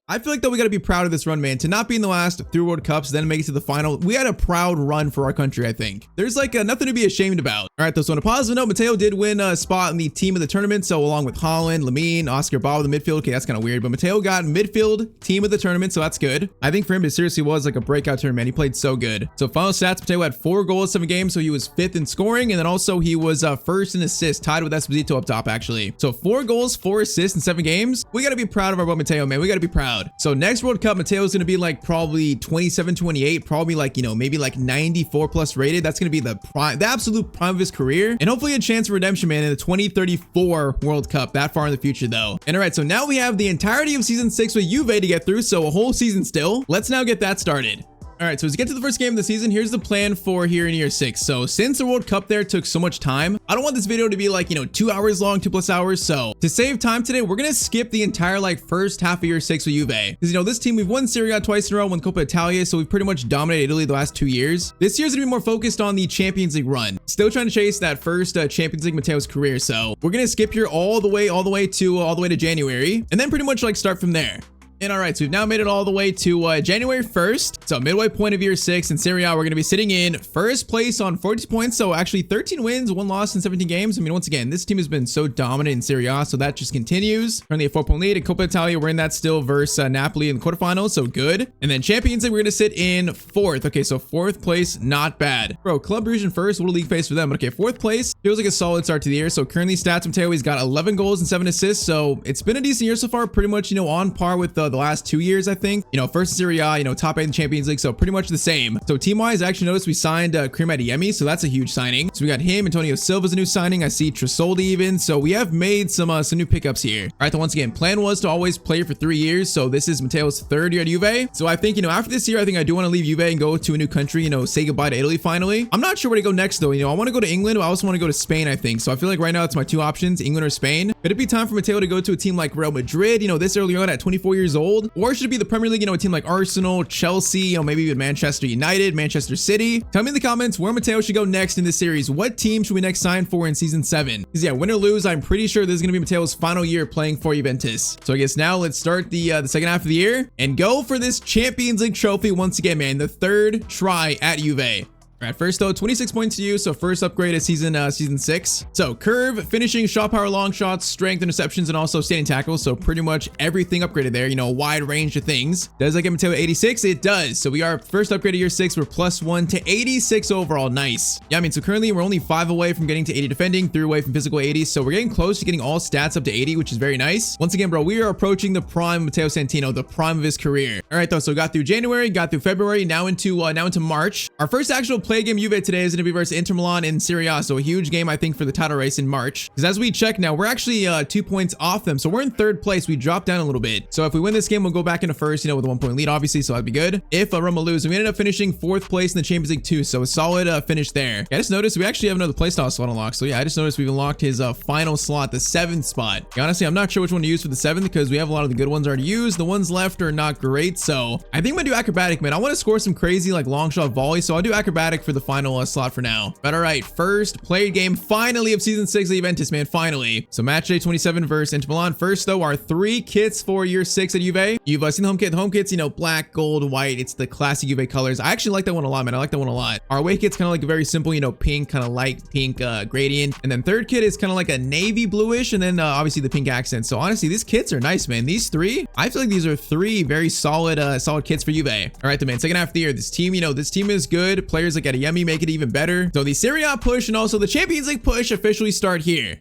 [SPEAKER 1] I feel like, though, we got to be proud of this run, man. To not be in the last 3 World Cups, then make it to the final. We had a proud run for our country, I think. There's like nothing to be ashamed about. All right, though, so on a positive note, Matteo did win a spot in the team of the tournament. So along with Holland, Lamine, Oscar Bob in the midfield. Okay, that's kind of weird, but Matteo got midfield team of the tournament, so that's good. I think for him, it seriously was like a breakout tournament. He played so good. So final stats, Matteo had 4 goals, 7 games, so he was 5th in scoring, and then also he was 1st in assists, tied with Esposito up top, actually. So 4 goals, 4 assists in 7 games. We got to be proud of our boy Matteo, man. We got to be proud. So next World Cup, Mateo's going to be like probably 27, 28, probably like, you know, maybe like 94 plus rated. That's going to be the absolute prime of his career, and hopefully a chance for redemption, man, in the 2034 World Cup, that far in the future, though. And all right, so now we have the entirety of Season 6 with Juve to get through, so a whole season still. Let's now get that started. All right, so as we get to the first game of the season, here's the plan for here in year 6. So since the World Cup there took so much time, I don't want this video to be like, you know, 2 hours long, 2+ hours. So to save time today, we're going to skip the entire like first half of year 6 with Juve. Because, you know, this team, we've won Serie A twice in a row, won Coppa Italia, so we've pretty much dominated Italy the last 2 years. This year's going to be more focused on the Champions League run. Still trying to chase that first Champions League Matteo's career. So we're going to skip here all the way to January, and then pretty much like start from there. And all right, so we've now made it all the way to January 1st. So midway point of year 6 in Serie A, we're going to be sitting in first place on 42 points. So actually 13 wins, 1 loss in 17 games. I mean, once again, this team has been so dominant in Serie A, so that just continues. Currently a 4-point lead. In Coppa Italia, we're in that still versus Napoli in the quarterfinals, so good. And then Champions League, we're going to sit in 4th. Okay, so 4th place, not bad. Bro, Club Brugge in first, what a league pace for them. But okay, 4th place feels like a solid start to the year. So currently stats, Matteo, he's got 11 goals and 7 assists. So it's been a decent year so far, pretty much, you know, on par with the last 2 years, I think. You know, first in Serie A, you know, top 8 in the Champions League, so pretty much the same. So team-wise, I actually noticed we signed Karim Adeyemi, so that's a huge signing. So we got him. Antonio Silva's a new signing. I see Tresoldi even. So we have made some new pickups here. All right, then once again, plan was to always play for 3 years. So this is Matteo's 3rd year at Juve. So I think, you know, after this year, I think I do want to leave Juve and go to a new country, you know, say goodbye to Italy finally. I'm not sure where to go next, though. You know, I want to go to England, but I also want to go to Spain, I think. So I feel like right now it's my 2 options, England or Spain. Could it be time for Matteo to go to a team like Real Madrid, you know, this early on at 24 years old? Or should it be the Premier League, you know, a team like Arsenal, Chelsea, you know, maybe even Manchester United, Manchester City? Tell me in the comments where Matteo should go next in this series. What team should we next sign for in season 7? Because yeah, win or lose, I'm pretty sure this is going to be Matteo's final year playing for Juventus. So I guess now let's start the second half of the year and go for this Champions League trophy once again, man. The 3rd try at Juve. All right, first though, 26 points to you. So first upgrade of season 6. So curve, finishing, shot power, long shots, strength, interceptions, and also standing tackles. So pretty much everything upgraded there, you know, a wide range of things. Does that get Matteo 86? It does. So we are first upgrade of year 6. We're +1 to 86 overall. Nice. Yeah, I mean, so currently we're only 5 away from getting to 80 defending, 3 away from physical 80. So we're getting close to getting all stats up to 80, which is very nice. Once again, bro, we are approaching the prime Matteo Santino, the prime of his career. All right, though, so got through January, got through February, now into March. Our first actual play game Juve today is going to be versus Inter Milan in Serie A. So a huge game, I think, for the title race in March. Because as we check now, we're actually 2 points off them. So we're in third place. We dropped down a little bit. So if we win this game, we'll go back into first, with a 1-point lead, obviously. So that'd be good. If Roma lose, we ended up finishing 4th place in the Champions League too. So a solid finish there. I just noticed we actually have another playstyle slot unlocked. So yeah, I just noticed we've unlocked his final slot, the 7th spot. Honestly, I'm not sure which one to use for the 7th because we have a lot of the good ones already used. The ones left are not great. So I think I'm gonna do acrobatic, man. I want to score some crazy like long shot volley. So I'll do acrobatic for the final slot for now. But all right, first played game finally of season 6 of Juventus, man, finally. So match day 27 versus Inter Milan. First though, our 3 kits for year 6 at Juve. You've seen the home kit. The home kit's, black, gold, white. It's the classic Juve colors. I actually like that one a lot, man. I like that one a lot. Our away kit's kind of like a very simple, pink, kind of light pink gradient. And then third kit is kind of like a navy bluish, and then obviously the pink accent. So honestly, these kits are nice, man. These 3, I feel like these are 3 very solid kits for Juve. All right, then, man. Second half of the year, this team, this team is good. Players like Adeyemi make it even better. So the Serie A push and also the Champions League push officially start here.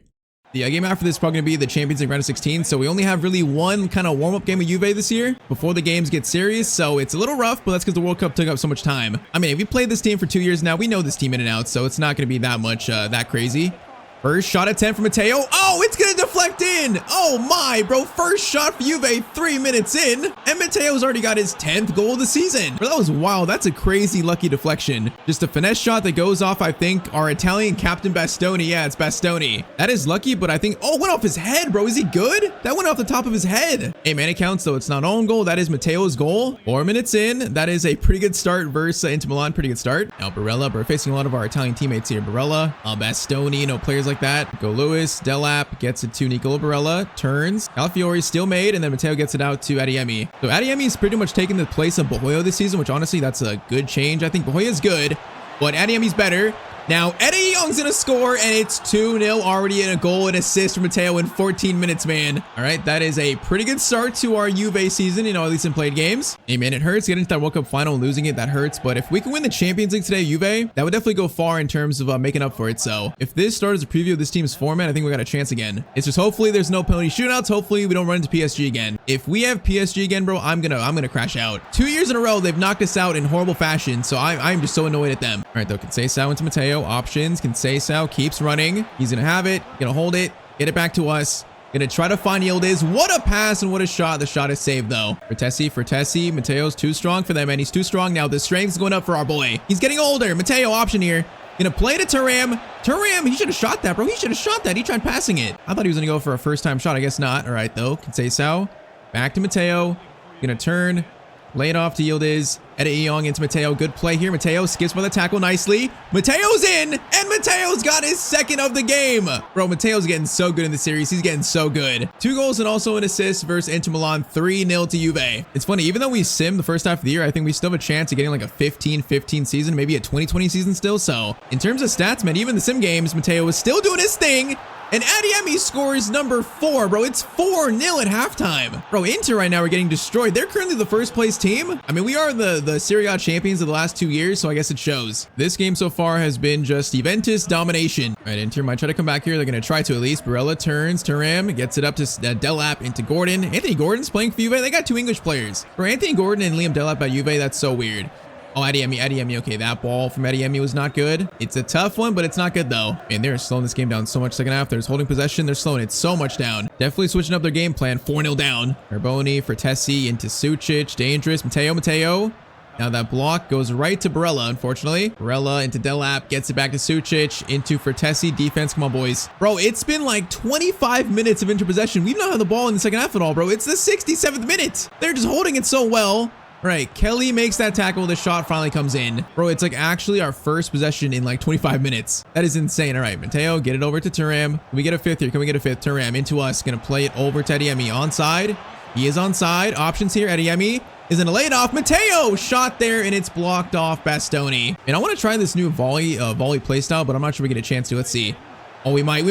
[SPEAKER 1] The game after this is probably going to be the Champions League round of 16. So we only have really one kind of warm-up game of Juve this year before the games get serious. So it's a little rough, but that's because the World Cup took up so much time. I mean, we played this team for 2 years now. We know this team in and out, so it's not going to be that much that crazy. First shot attempt from Matteo. Oh, it's going to deflect in. Oh my, bro. First shot for Juve 3 minutes in. And Matteo's already got his 10th goal of the season. Bro, that was wild. That's a crazy lucky deflection. Just a finesse shot that goes off, I think, our Italian captain Bastoni. Yeah, it's Bastoni. That is lucky, but I think, oh, went off his head, bro. Is he good? That went off the top of his head. Hey, man, it counts, though. It's not own goal. That is Matteo's goal. 4 minutes in. That is a pretty good start versus Inter Milan. Pretty good start. Now, Barella. We're facing a lot of our Italian teammates here. Barella, Bastoni, players like that. Go Lewis, Delap gets it to Nicola Barella, turns, Calafiori still made, and then Matteo gets it out to Adeyemi. So Adeyemi is pretty much taking the place of Bohoyo this season, which honestly, that's a good change. I think Bohoyo is good, but Adeyemi's better. Now, Eddie Young's gonna score, and it's 2-0 already in a goal and assist from Matteo in 14 minutes, man. All right, that is a pretty good start to our Juve season, at least in played games. Hey, man, it hurts getting into that World Cup final and losing it. That hurts, but if we can win the Champions League today, Juve, that would definitely go far in terms of making up for it. So if this started as a preview of this team's format, I think we got a chance again. It's just hopefully there's no penalty shootouts. Hopefully we don't run into PSG again. If we have PSG again, bro, I'm gonna crash out. 2 years in a row, they've knocked us out in horrible fashion, so I'm just so annoyed at them. All right, though, Conceição into Matteo. Options. Conceição keeps running. He's gonna have it. Gonna hold it. Get it back to us. Gonna try to find Yildiz. What a pass and what a shot. The shot is saved, though. Fertesi. Matteo's too strong for them, man. He's too strong now. The strength's going up for our boy. He's getting older. Matteo, option here. Gonna play to Thuram. Thuram, he should have shot that, bro. He should have shot that. He tried passing it. I thought he was gonna go for a first-time shot. I guess not. All right, though. Conceição. Back to Matteo. Gonna turn. Lay it off to Yildiz. Eddie Young into Matteo. Good play here. Matteo skips by the tackle nicely. Mateo's in, and Mateo's got his 2nd of the game. Bro, Mateo's getting so good in the series. He's getting so good. 2 goals and also an assist versus Inter Milan. 3-0 to Juve. It's funny, even though we simmed the first half of the year, I think we still have a chance of getting like a 15-15 season, maybe a 20-20 season still. So in terms of stats, man, even the sim games, Matteo is still doing his thing. And Adeyemi scores number 4, bro. It's 4-0 at halftime. Bro, Inter right now are getting destroyed. They're currently the first place team. I mean, we are the Serie A champions of the last 2 years, so I guess it shows. This game so far has been just Juventus domination. All right, Inter might try to come back here. They're going to try to at least. Barella turns. Thuram gets it up to Delap into Gordon. Anthony Gordon's playing for Juve. They got 2 English players. For Anthony Gordon and Liam Delap at Juve, that's so weird. Oh, Adeyemi. Okay, that ball from Adeyemi was not good. It's a tough one, but it's not good, though. Man, they're slowing this game down so much second half. They're holding possession. They're slowing it so much down. Definitely switching up their game plan. 4-0 down. Carboni, Fertesi into Sucic. Dangerous. Matteo. Now that block goes right to Barella, unfortunately. Barella into Delap. Gets it back to Sucic. Into Fertesi. Defense. Come on, boys. Bro, it's been like 25 minutes of interpossession. We've not had the ball in the second half at all, bro. It's the 67th minute. They're just holding it so well. Right, Kelly makes that tackle. The shot finally comes in. Bro, it's like actually our first possession in like 25 minutes. That is insane. All right, Matteo, get it over to Thuram. Can we get a 5th here? Can we get a 5th? Thuram into us. Gonna play it over to Adeyemi. Onside. He is onside. Options here. Adeyemi is gonna lay it off. Matteo shot there, and it's blocked off Bastoni. And I want to try this new volley playstyle, but I'm not sure we get a chance to. Let's see. Oh, we might.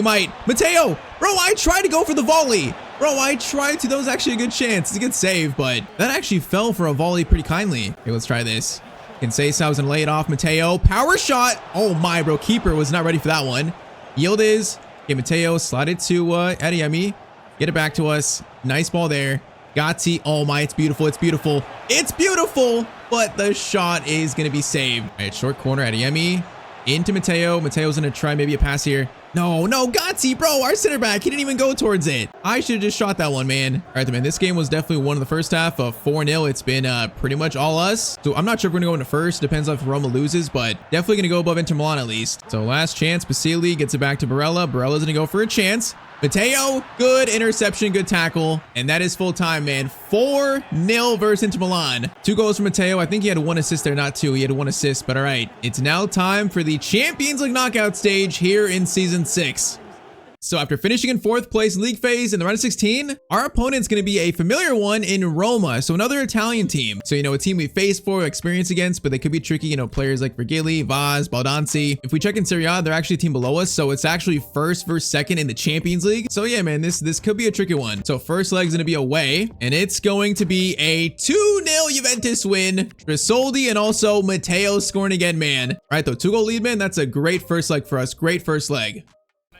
[SPEAKER 1] Matteo! Bro, I tried to go for the volley. Bro, I tried to. That was actually a good chance. It's a good save, but that actually fell for a volley pretty kindly. Okay, let's try this. Conceição's gonna lay it off. Matteo. Power shot. Oh my, bro. Keeper was not ready for that one. Yildiz. Okay, Matteo slide it to Adeyemi. Get it back to us. Nice ball there. Gatti. Oh my, it's beautiful. It's beautiful. It's beautiful. But the shot is going to be saved. All right, short corner at Adeyemi. Into Matteo. Matteo's going to try maybe a pass here. No, Gatti, bro, our center back. He didn't even go towards it. I should have just shot that one, man. All right, man, this game was definitely one of the first half of 4-0. It's been pretty much all us. So I'm not sure if we're going to go into first. Depends on if Roma loses, but definitely going to go above Inter Milan at least. So last chance, Basili gets it back to Barella. Barella's going to go for a chance. Matteo, good interception, good tackle. And that is full time, man. 4-0 versus Inter Milan. 2 goals from Matteo. I think he had 1 assist there, not 2. He had 1 assist, but all right. It's now time for the Champions League knockout stage here in Season 6. So after finishing in 4th place league phase in the round of 16, our opponent's going to be a familiar one in Roma. So another Italian team. So, a team we faced for experience against, but they could be tricky. Players like Vergili, Vaz, Baldanzi. If we check in Serie A, they're actually a team below us. So it's actually 1st versus 2nd in the Champions League. So yeah, man, this could be a tricky one. So first leg's going to be away, and it's going to be a 2-0 Juventus win. Trisoldi and also Matteo scoring again, man. All right, though, 2-goal lead, man. That's a great first leg for us. Great first leg.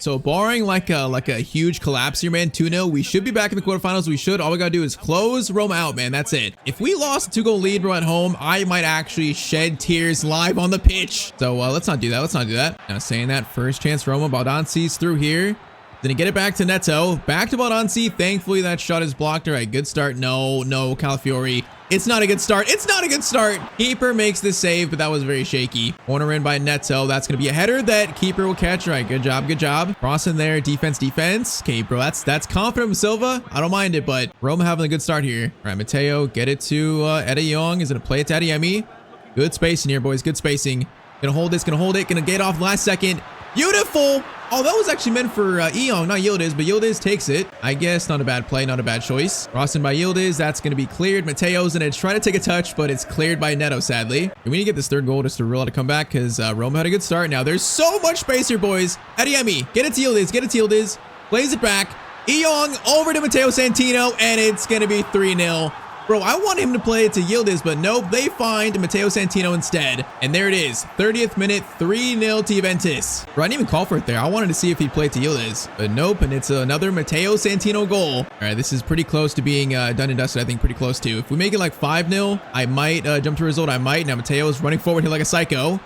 [SPEAKER 1] So barring like a huge collapse here, man, 2-0, we should be back in the quarterfinals. We should. All we gotta do is close Roma out, man. That's it. If we lost a 2-goal lead, bro, at home, I might actually shed tears live on the pitch. So let's not do that. Let's not do that. Now saying that, first chance Roma, Baldanzi's through here. Then get it back to Neto. Back to Baldanzi. Thankfully, that shot is blocked. All right, good start. No, Calafiori. It's not a good start. It's not a good start. Keeper makes the save, but that was very shaky. Corner in by Neto. That's going to be a header that keeper will catch. All right, good job, good job. Cross in there. Defense. Okay, bro, that's confident from Silva. I don't mind it, but Roma having a good start here. All right, Matteo, get it to Eda Young. Is going to play it to Adeyemi. Good spacing here, boys. Good spacing. Gonna hold this, gonna hold it. Gonna get off last second. Beautiful. Oh, that was actually meant for Eong, not Yildiz, but Yildiz takes it. I guess not a bad play, not a bad choice. Crossing by Yildiz, that's going to be cleared. Matteo's going to try to take a touch, but it's cleared by Neto, sadly. And we need to get this 3rd goal just to rule out a comeback because Roma had a good start. Now, there's so much space here, boys. Adeyemi, get it to Yildiz, get it to Yildiz. Plays it back. Eong over to Matteo Santino, and it's going to be 3-0. Bro, I want him to play it to Yildiz, but nope, they find Matteo Santino instead. And there it is, 30th minute, 3-0 to Juventus. Bro, I didn't even call for it there. I wanted to see if he'd play it to Yildiz, but nope, and it's another Matteo Santino goal. All right, this is pretty close to being done and dusted, I think, pretty close to. If we make it like 5-0, I might jump to a result. I might. Now Matteo is running forward here like a psycho.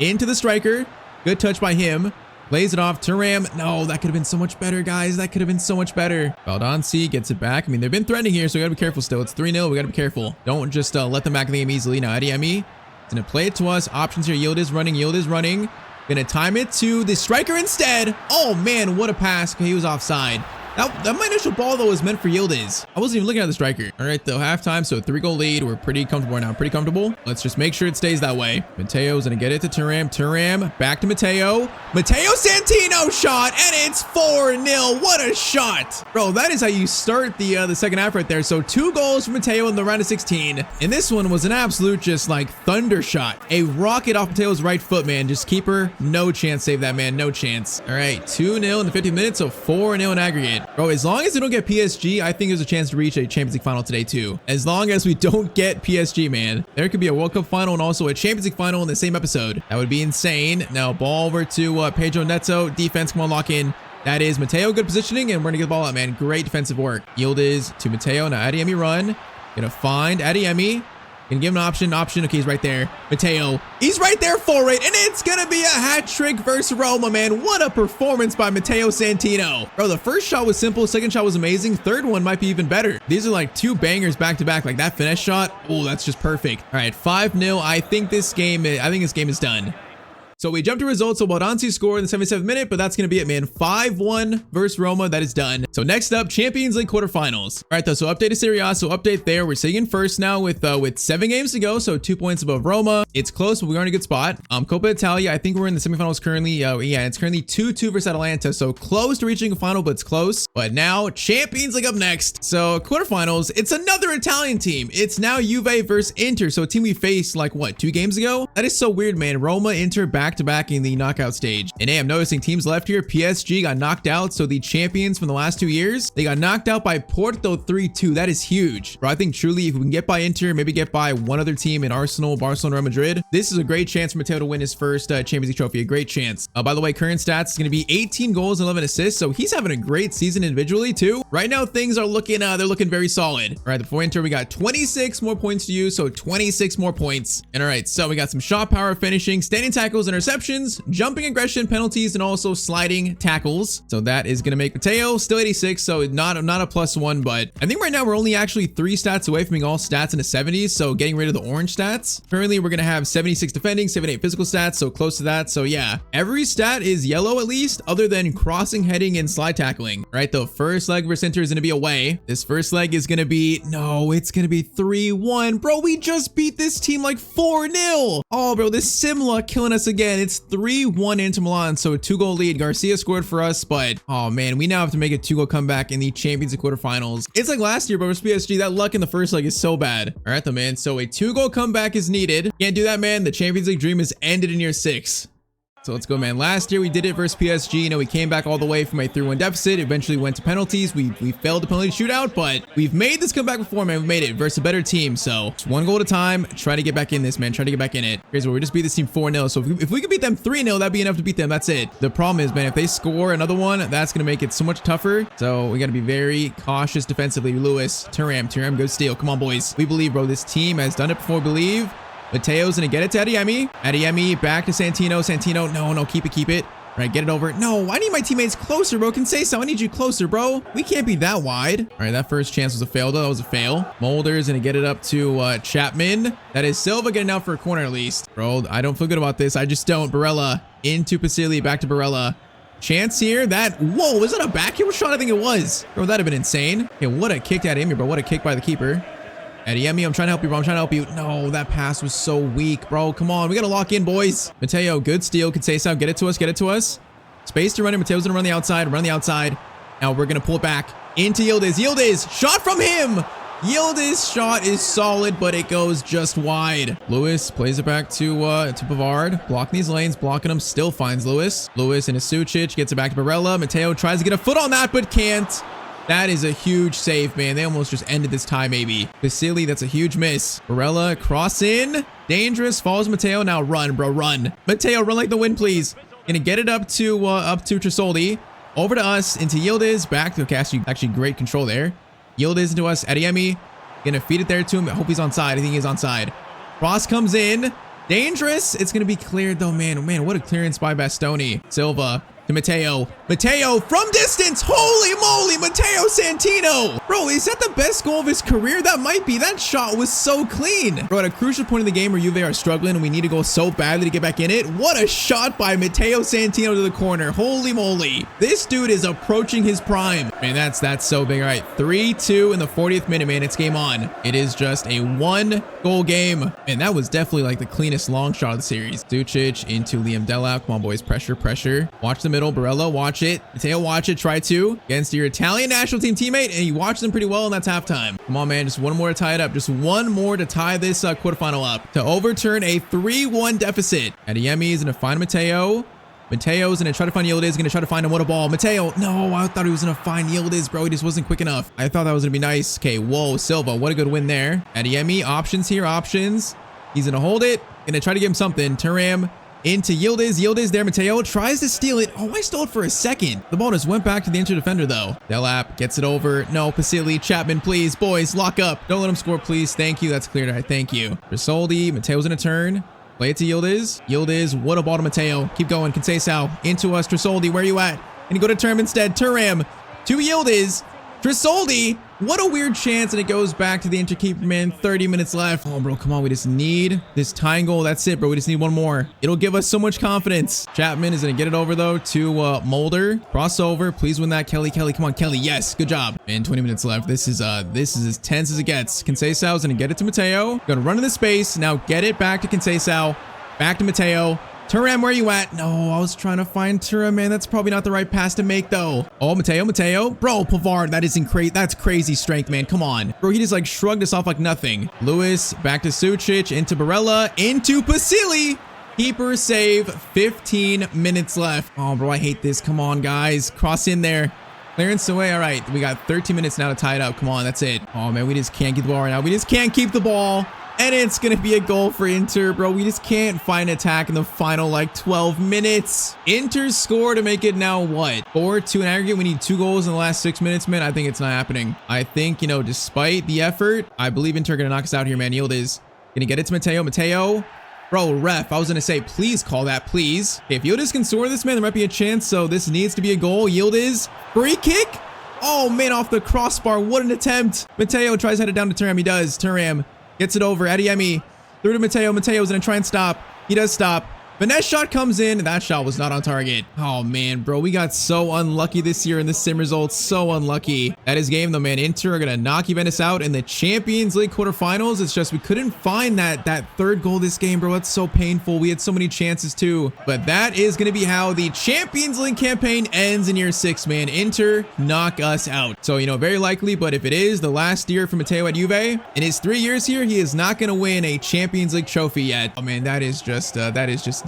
[SPEAKER 1] Into the striker. Good touch by him. Plays it off. Thuram. No, that could have been so much better, guys. That could have been so much better. Baldanzi gets it back. I mean, they've been threatening here, so we got to be careful still. It's 3-0. We got to be careful. Don't just let them back in the game easily. Now, Adeyemi is going to play it to us. Options here. Yildiz running. Yildiz running. Going to time it to the striker instead. Oh, man, what a pass. Okay, he was offside. That my initial ball, though, was meant for Yildiz. I wasn't even looking at the striker. All right, though, halftime, so 3-goal lead. We're pretty comfortable right now. Pretty comfortable. Let's just make sure it stays that way. Matteo's going to get it to Thuram. Thuram, back to Matteo. Matteo Santino shot, and it's 4-0. What a shot. Bro, that is how you start the second half right there. So 2 goals from Matteo in the round of 16. And this one was an absolute just like thunder shot. A rocket off Matteo's right foot, man. Just keeper, no chance. Save that, man. No chance. All right, 2-0 in the 50th minute, so 4-0 in aggregate. Bro, as long as we don't get PSG, I think there's a chance to reach a Champions League final today too. As long as we don't get PSG, man. There could be a World Cup final and also a Champions League final in the same episode. That would be insane. Now, ball over to Pedro Neto. Defense, come on, lock in. That is Matteo. Good positioning, and we're gonna get the ball out, man. Great defensive work. Yildiz to Matteo. Now, Adeyemi run. Gonna find Adeyemi. Gonna give him an option. Okay, he's right there. Matteo, he's right there for it, and it's gonna be a hat trick versus Roma, man. What a performance by Matteo Santino. Bro, the first shot was simple, second shot was amazing, third one might be even better. These are like 2 bangers back to back, like that finesse shot. Oh, that's just perfect. All right, 5-0. I think this game is done. So we jumped to results. So Baldanzi scored in the 77th minute, but that's going to be it, man. 5-1 versus Roma. That is done. So next up, Champions League quarterfinals. All right, though. So update to Serie A. So update there. We're sitting in first now with 7 games to go. So 2 points above Roma. It's close, but we are in a good spot. Coppa Italia. I think we're in the semifinals currently. Yeah, it's currently 2-2 versus Atalanta. So close to reaching a final, but it's close. But now Champions League up next. So quarterfinals. It's another Italian team. It's now Juve versus Inter. So a team we faced like what, 2 games ago? That is so weird, man. Roma, Inter, back back-to-back in the knockout stage. And hey, I'm noticing teams left here. PSG got knocked out. So the champions from the last 2 years, they got knocked out by Porto 3-2. That is huge. Bro, I think truly if we can get by Inter, maybe get by one other team in Arsenal, Barcelona, Real Madrid, this is a great chance for Matteo to win his first Champions League trophy. A great chance. By the way, current stats is going to be 18 goals, 11 assists. So he's having a great season individually too. Right now, things are looking, they're looking very solid. All right, before Inter, we got 26 more points to use. So 26 more points. And all right, so we got some shot power, finishing, standing tackles, interceptions, jumping aggression, penalties, and also sliding tackles. So that is going to make Matteo still 86. So not a +1, but I think right now we're only actually 3 stats away from being all stats in the 70s. So getting rid of the orange stats. Currently, we're going to have 76 defending, 78 physical stats. So close to that. So yeah, every stat is yellow at least, other than crossing, heading, and slide tackling. All right, the first leg versus Inter is going to be away. This first leg is going to be, no, it's going to be 3-1. Bro, we just beat this team like 4-0. Oh, bro, this Simla killing us again. It's 3-1 Inter Milan. So a 2-goal lead. Garcia scored for us, but oh man, we now have to make a 2-goal comeback in the Champions League quarterfinals. It's like last year, but versus PSG, that luck in the first leg is so bad. All right, though, man. So a 2-goal comeback is needed. Can't do that, man. The Champions League dream is ended in year 6. So let's go, man. Last year we did it versus PSG. You know, we came back all the way from a 3-1 deficit. Eventually went to penalties. We failed the penalty shootout, but we've made this comeback before, man. We made it versus a better team. So it's 1 goal at a time. Try to get back in this, man. Try to get back in it. Here's where we just beat this team 4-0. So if we could beat them 3-0, that'd be enough to beat them. That's it. The problem is, man, if they score another one, that's going to make it so much tougher. So we got to be very cautious defensively. Lewis, Thuram, good steal. Come on, boys. We believe, bro. This team has done it before. Believe. Mateo's gonna get it to Adeyemi. Adeyemi back to Santino. Santino, no, keep it. All right, get it over. No, I need my teammates closer, bro. Can say so. I need you closer, bro. We can't be that wide. All right, that first chance was a fail, though. That was a fail. Mulder's gonna get it up to Chapman. That is Silva getting out for a corner at least. Bro, I don't feel good about this. I just don't. Barella into Pasili, back to Barella. Chance here. Whoa, was that a backheel shot? I think it was. Bro, that'd have been insane. Okay, what a kick at Amy, bro. What a kick by the keeper. Adeyemi, I'm trying to help you, bro. I'm trying to help you. No, that pass was so weak, bro. Come on. We got to lock in, boys. Matteo, good steal. Can say so. Get it to us. Space to run it. Mateo's going to run the outside. Now we're going to pull it back into Yildiz. Shot from him. Yildiz shot is solid, but it goes just wide. Lewis plays it back to Pavard. Blocking these lanes, blocking them. Still finds Lewis. Lewis into Sucic. Gets it back to Barella. Matteo tries to get a foot on that, but can't. That is a huge save, man. They almost just ended this tie, maybe. Vasily, that's a huge miss. Barella, cross in. Dangerous. Follows Matteo. Now run, bro. Run. Matteo, run like the wind, please. Gonna get it up to Tresoldi. Over to us. Into Yildiz. Back to actually great control there. Yildiz into us. Adeyemi. Gonna feed it there to him. I hope he's onside. I think he's onside. Cross comes in. Dangerous. It's gonna be cleared, though, man. Man, what a clearance by Bastoni. Silva. To Matteo from distance. Holy moly, Matteo Santino. Bro, is that the best goal of his career? That might be. That shot was so clean. Bro, at a crucial point in the game where Juve are struggling and we need to go so badly to get back in it. What a shot by Matteo Santino to the corner. Holy moly. This dude is approaching his prime. Man, that's so big. All right, 3-2 in the 40th minute, man. It's game on. It is just a 1-goal game. And that was definitely like the cleanest long shot of the series. Sucic into Liam Delap. Come on, boys. Pressure. Watch the middle. Barella, watch it. Matteo, watch it. Try to. Against your Italian national team teammate, and you watch them pretty well, and that's halftime. Come on, man. Just one more to tie it up. Just one more to tie this quarterfinal up. To overturn a 3-1 deficit. Adeyemi is going to find Matteo. Mateo's going to try to find Yildiz. Going to try to find him. What a ball. Matteo. No, I thought he was going to find Yildiz, bro. He just wasn't quick enough. I thought that was going to be nice. Okay, whoa. Silva. What a good win there. Adeyemi. Options here. Options. He's going to hold it. Going to try to give him something. Thuram. Into Yildiz there. Matteo tries to steal it. Oh, I stole it for a second. The ball just went back to the Inter defender, though. Delap gets it over. No, Pasili, Chapman, please. Boys, lock up. Don't let him score, please. Thank you. That's cleared. All right, thank you. Tresoldi. Matteo's in a turn. Play it to Yildiz. What a ball to Matteo. Keep going. Conceição. Into us. Tresoldi, where are you at? And you go to Thuram instead. Thuram to Yildiz. Tresoldi. What a weird chance, and it goes back to the Inter keeper, man. 30 minutes left. Oh, bro, come on. We just need this tying goal. That's it, bro. We just need one more. It'll give us so much confidence. Chapman is going to get it over, though, to Mulder. Crossover. Please win that, Kelly. Come on, Kelly. Yes, good job. Man, 20 minutes left. This is as tense as it gets. Conceição is going to get it to Matteo. Going to run in the space. Now get it back to Conceição. Back to Matteo. Thuram, where are you at? No, I was trying to find Thuram, man. That's probably not the right pass to make, though. Oh, Matteo. Bro, Pavard, that's crazy strength, man. Come on. Bro, he just, like, shrugged us off like nothing. Lewis, back to Sucic, into Barella, into Pasili. Keeper save, 15 minutes left. Oh, bro, I hate this. Come on, guys. Cross in there. Clearance away. All right, we got 13 minutes now to tie it up. Come on, that's it. Oh, man, we just can't keep the ball right now. We just can't keep the ball. And it's going to be a goal for Inter, bro. We just can't find an attack in the final, like, 12 minutes. Inter's score to make it now what? 4-2 in aggregate. We need 2 goals in the last 6 minutes, man. I think it's not happening. I think, you know, despite the effort, I believe Inter are going to knock us out here, man. Yield is going to get it to Matteo. Matteo. Bro, ref, I was going to say, please call that, please. Okay, if Yildiz can score this, man, there might be a chance. So this needs to be a goal. Yildiz, free kick. Oh, man, off the crossbar. What an attempt. Matteo tries to head it down to Thuram. He does. Thuram gets it over. Adeyemi through to Matteo. Matteo's going to try and stop. He does stop. Finesse shot comes in. That shot was not on target. Oh, man, bro. We got so unlucky this year in the sim results. So unlucky. That is game, though, man. Inter are going to knock Juventus out in the Champions League quarterfinals. It's just we couldn't find that third goal this game, bro. That's so painful. We had so many chances, too. But that is going to be how the Champions League campaign ends in year 6, man. Inter knock us out. So, you know, very likely. But if it is the last year for Matteo at Juve, in his 3 years here, he is not going to win a Champions League trophy yet. Oh, man, that is just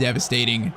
[SPEAKER 1] devastating.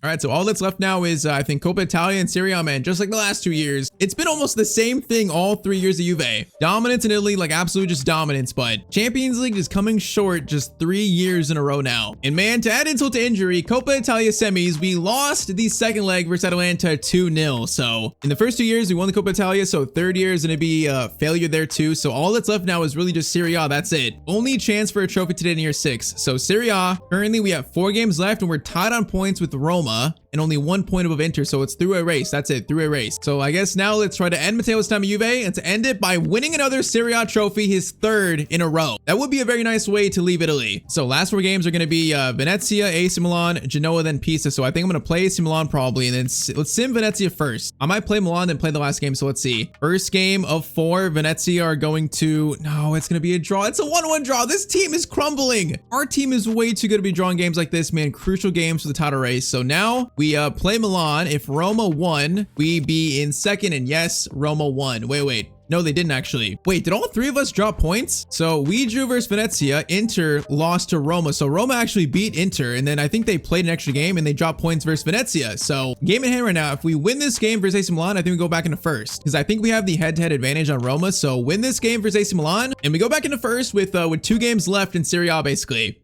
[SPEAKER 1] All right, so all that's left now is, I think, Coppa Italia and Serie A, man, just like the last 2 years. It's been almost the same thing all 3 years of Juve. Dominance in Italy, like absolute just dominance, but Champions League is coming short just 3 years in a row now. And man, to add insult to injury, Coppa Italia semis, we lost the second leg versus Atalanta 2-0. So in the first 2 years, we won the Coppa Italia, so third year is going to be a failure there too. So all that's left now is really just Serie A, that's it. Only chance for a trophy today in year 6. So Serie A, currently we have 4 games left and we're tied on points with Roma and only 1 point above Inter, so it's through a race. That's it, through a race. So I guess now let's try to end Matteo's time at Juve and to end it by winning another Serie A trophy, his 3rd in a row. That would be a very nice way to leave Italy. So last 4 games are going to be Venezia, AC Milan, Genoa, then Pisa. So I think I'm going to play AC Milan probably, and then let's sim Venezia first. I might play Milan then play the last game, so let's see. First game of 4, Venezia are going to, no, it's going to be a draw. It's a 1-1 draw. This team is crumbling. Our team is way too good to be drawing games like this, man. Crucial games for the title race. So now we play Milan. If Roma won, we be in 2nd, and yes, Roma won. Wait. No, they didn't actually. Wait, did all 3 of us drop points? So we drew versus Venezia. Inter lost to Roma. So Roma actually beat Inter. And then I think they played an extra game and they dropped points versus Venezia. So game in hand right now, if we win this game versus AC Milan, I think we go back into 1st. Because I think we have the head-to-head advantage on Roma. So win this game versus AC Milan. And we go back into 1st with 2 games left in Serie A, basically.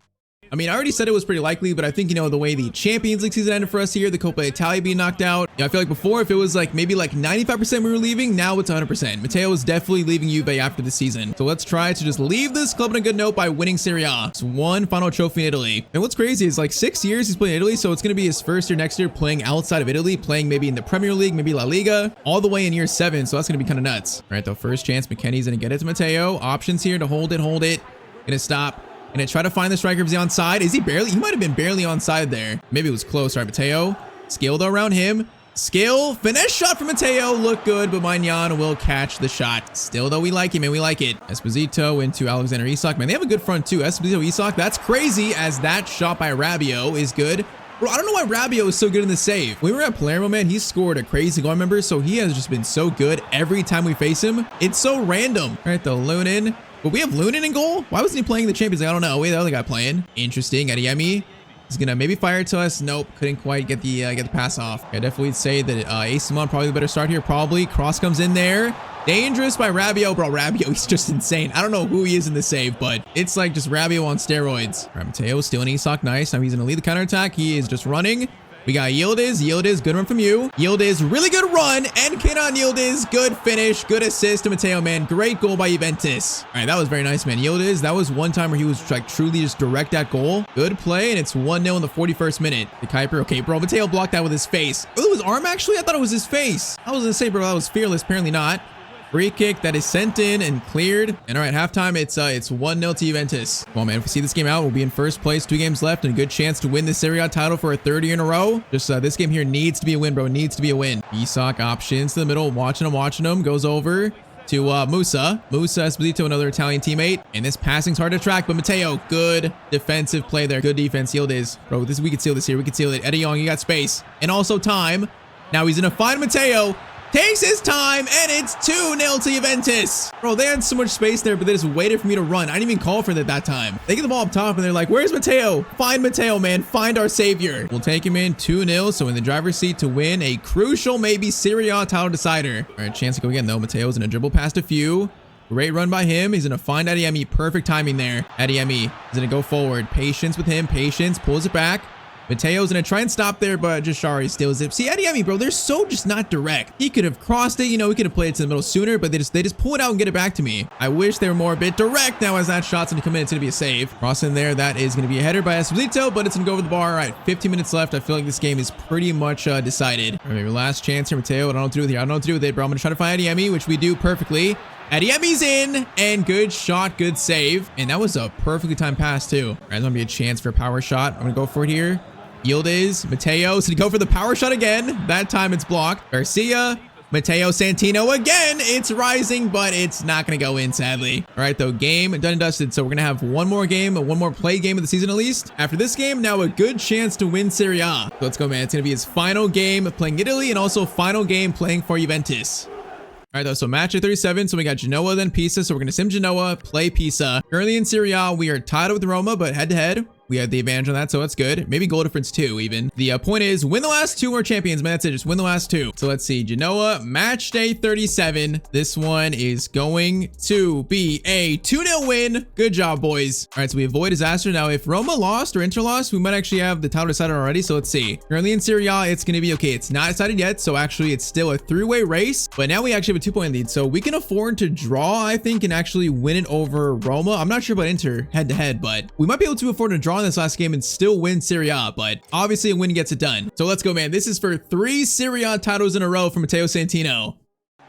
[SPEAKER 1] I mean, I already said it was pretty likely, but I think, you know, the way the Champions League season ended for us here, the Coppa Italia being knocked out, you know, I feel like before, if it was like maybe like 95% we were leaving, now it's 100%. Matteo is definitely leaving Juve after the season. So let's try to just leave this club on a good note by winning Serie A. It's 1 final trophy in Italy. And what's crazy is like 6 years he's playing in Italy, so it's going to be his 1st year next year playing outside of Italy, playing maybe in the Premier League, maybe La Liga, all the way in year 7. So that's going to be kind of nuts. All right, though, first chance, McKennie's going to get it to Matteo. Options here to hold it. Gonna stop. Gonna try to find the striker. Is he onside? Is he barely? He might have been barely onside there. Maybe it was close. All right, Matteo. Skill though around him. Skill. Finesse shot from Matteo. Look good, but Magnan will catch the shot. Still though, we like it, man. We like it. Esposito into Alexander Isak. Man, they have a good front too. Esposito, Isak. That's crazy as that shot by Rabiot is good. Bro, I don't know why Rabiot is so good in the save. When we were at Palermo, man, he scored a crazy goal, I remember. So he has just been so good every time we face him. It's so random. All right, the Lunin. But we have Lunin in goal? Why wasn't he playing the Champions League? I don't know. Wait, the other guy playing. Interesting. Adeyemi. He's gonna maybe fire it to us. Nope, couldn't quite get the pass off. I definitely say that AC Milan probably the better start here. Probably. Cross comes in there. Dangerous by Rabiot. Bro, Rabiot, he's just insane. I don't know who he is in the save, but it's like just Rabiot on steroids. All right, Matteo stealing Isak. Nice. Now he's gonna lead the counterattack. He is just running. We got Yildiz, good run from you. Yildiz, really good run, and Kenan Yildiz, good finish, good assist to Matteo, man. Great goal by Juventus. All right, that was very nice, man. Yildiz, that was one time where he was like truly just direct at goal. Good play, and it's 1-0 in the 41st minute. The Kuiper, okay, bro, Matteo blocked that with his face. Oh, it was arm actually? I thought it was his face. I was gonna say, bro, that was fearless, apparently not. Free kick that is sent in and cleared. And all right, halftime, it's 1-0 to Juventus. Come on, man. If we see this game out, we'll be in first place. 2 games left and a good chance to win the Serie A title for a 3rd year in a row. Just this game here needs to be a win, bro. It needs to be a win. Isak options to the middle, watching him. Goes over to Musa. Esposito, another Italian teammate. And this passing's hard to track, but Matteo, good defensive play there. Good defense. Yildiz. Bro, we could seal this here. We could seal it. Eddie Young, you got space. And also time. Now he's going to find Matteo. Takes his time, and it's 2-0 to Juventus. Bro, they had so much space there, but they just waited for me to run. I didn't even call for that that time. They get the ball up top, and they're like, where's Matteo? Find Matteo, man. Find our savior. We'll take him in 2-0, so in the driver's seat to win a crucial, maybe Serie A title decider. All right, chance to go again, though. Matteo's in a dribble past a few. Great run by him. He's going to find Adeyemi. Perfect timing there. Adeyemi is going to go forward. Patience with him. Patience. Pulls it back. Matteo's going to try and stop there, but Jashari steals it. See, Adeyemi, bro, they're so just not direct. He could have crossed it. You know, he could have played it to the middle sooner, but they just pull it out and get it back to me. I wish they were more a bit direct. Now as that shot's going to come in, it's going to be a save. Cross in there. That is going to be a header by Esposito, but it's going to go over the bar. All right, 15 minutes left. I feel like this game is pretty much decided. All right, maybe last chance here, Matteo. I don't know what to do with here. I don't know what to do with it, bro. I'm going to try to find Adeyemi, which we do perfectly. Adeyemi's in, and good shot, good save. And that was a perfectly timed pass, too. All right, there's going to be a chance for a power shot. I'm going to go for it here. Yildiz, Matteo, so to go for the power shot again. That time it's blocked. Garcia, Matteo Santino again. It's rising, but it's not going to go in, sadly. All right, though, game done and dusted. So we're going to have one more game, one more play game of the season at least. After this game, now a good chance to win Serie A. So let's go, man. It's going to be his final game playing Italy and also final game playing for Juventus. All right, though, so match at 37. So we got Genoa, then Pisa. So we're going to sim Genoa, play Pisa. Currently in Serie A, we are tied with Roma, but head-to-head, we have the advantage on that, so that's good. Maybe goal difference too, even. The point is, win the last two, we're champions, man. That's it. Just win the last two. So let's see. Genoa, match day 37. This one is going to be a 2-0 win. Good job, boys. All right, so we avoid disaster. Now, if Roma lost or Inter lost, we might actually have the title decided already. So let's see. Currently in Serie A, it's going to be okay. It's not decided yet, so actually it's still a three-way race. But now we actually have a 2-point lead, so we can afford to draw, I think, and actually win it over Roma. I'm not sure about Inter head-to-head, but we might be able to afford to draw in this last game and still win Serie A, but obviously a win gets it done. So let's go, man. This is for 3 Serie A titles in a row for Matteo Santino.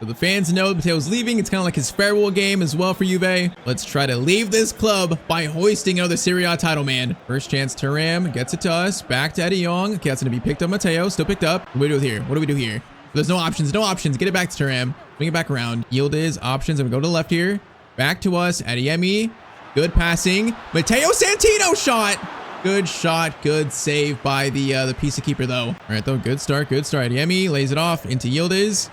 [SPEAKER 1] So the fans know that Matteo's leaving. It's kind of like his farewell game as well for Juve. Let's try to leave this club by hoisting another Serie A title, man. First chance, Thuram gets it to us. Back to Eddie Young. Okay, that's going to be picked up. Matteo still picked up. What do we do here? What do we do here? There's no options. No options. Get it back to Thuram. Bring it back around. Yildiz options. I'm going to go to the left here. Back to us. Adeyemi. Good passing. Matteo Santino shot. Good shot. Good save by the Pisa keeper, though. All right, though. Good start. Good start. Adeyemi lays it off into Yildiz.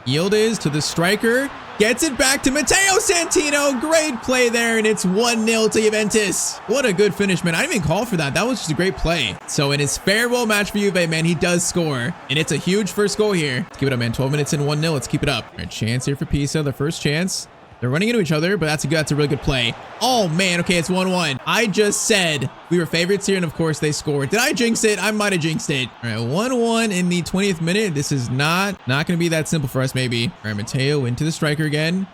[SPEAKER 1] Yildiz to the striker. Gets it back to Matteo Santino. Great play there, and it's 1-0 to Juventus. What a good finish, man. I didn't even call for that. That was just a great play. So in his farewell match for Juve, man, he does score. And it's a huge first goal here. Let's keep it up, man. 12 minutes in, 1-0. Let's keep it up. All right, chance here for Pisa. The first chance. They're running into each other, but that's a really good play. Oh, man. Okay, it's 1-1. I just said we were favorites here, and of course they scored. Did I jinx it? I might have jinxed it. All right, 1-1 in the 20th minute. This is not going to be that simple for us, maybe. All right, Matteo into the striker again.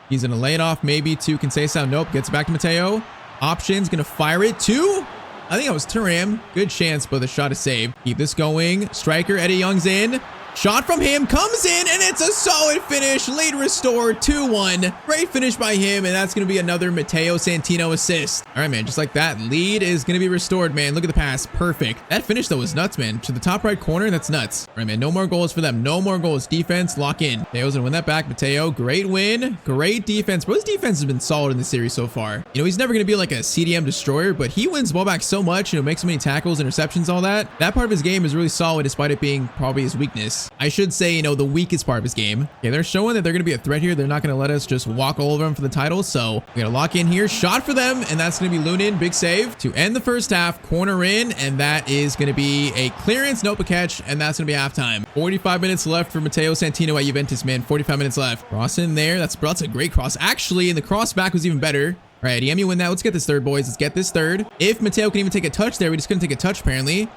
[SPEAKER 1] He's going to lay it off maybe to Conceição. Nope, gets it back to Matteo. Options, going to fire it to... I think that was Thuram. Good chance, but the shot is saved. Keep this going. Striker, Eddie Young's in. Shot from him comes in, and it's a solid finish. Lead restored, 2-1. Great finish by him, and that's going to be another Matteo Santino assist. All right, man, just like that. Lead is going to be restored, man. Look at the pass. Perfect. That finish, though, was nuts, man. To the top right corner, that's nuts. All right, man, no more goals for them. No more goals. Defense, lock in. Mateo's going to win that back. Matteo, great win. Great defense. Bro, his defense has been solid in the series so far. You know, he's never going to be like a CDM destroyer, but he wins the ball back so much, you know, makes so many tackles, interceptions, all that. That part of his game is really solid, despite it being probably his weakness. I should say, you know, the weakest part of his game. Okay, they're showing that they're going to be a threat here. They're not going to let us just walk all over them for the title. So we got to lock in here. Shot for them, and that's going to be Lunin. Big save to end the first half. Corner in, and that is going to be a clearance. Nope, a catch, and that's going to be halftime. 45 minutes left for Matteo Santino at Juventus, man. 45 minutes left. Cross in there. That's a great cross. Actually, and the cross back was even better. All right, Adeyemi win that. Let's get this third, boys. Let's get this third. If Matteo can even take a touch there, we just couldn't take a touch, apparently.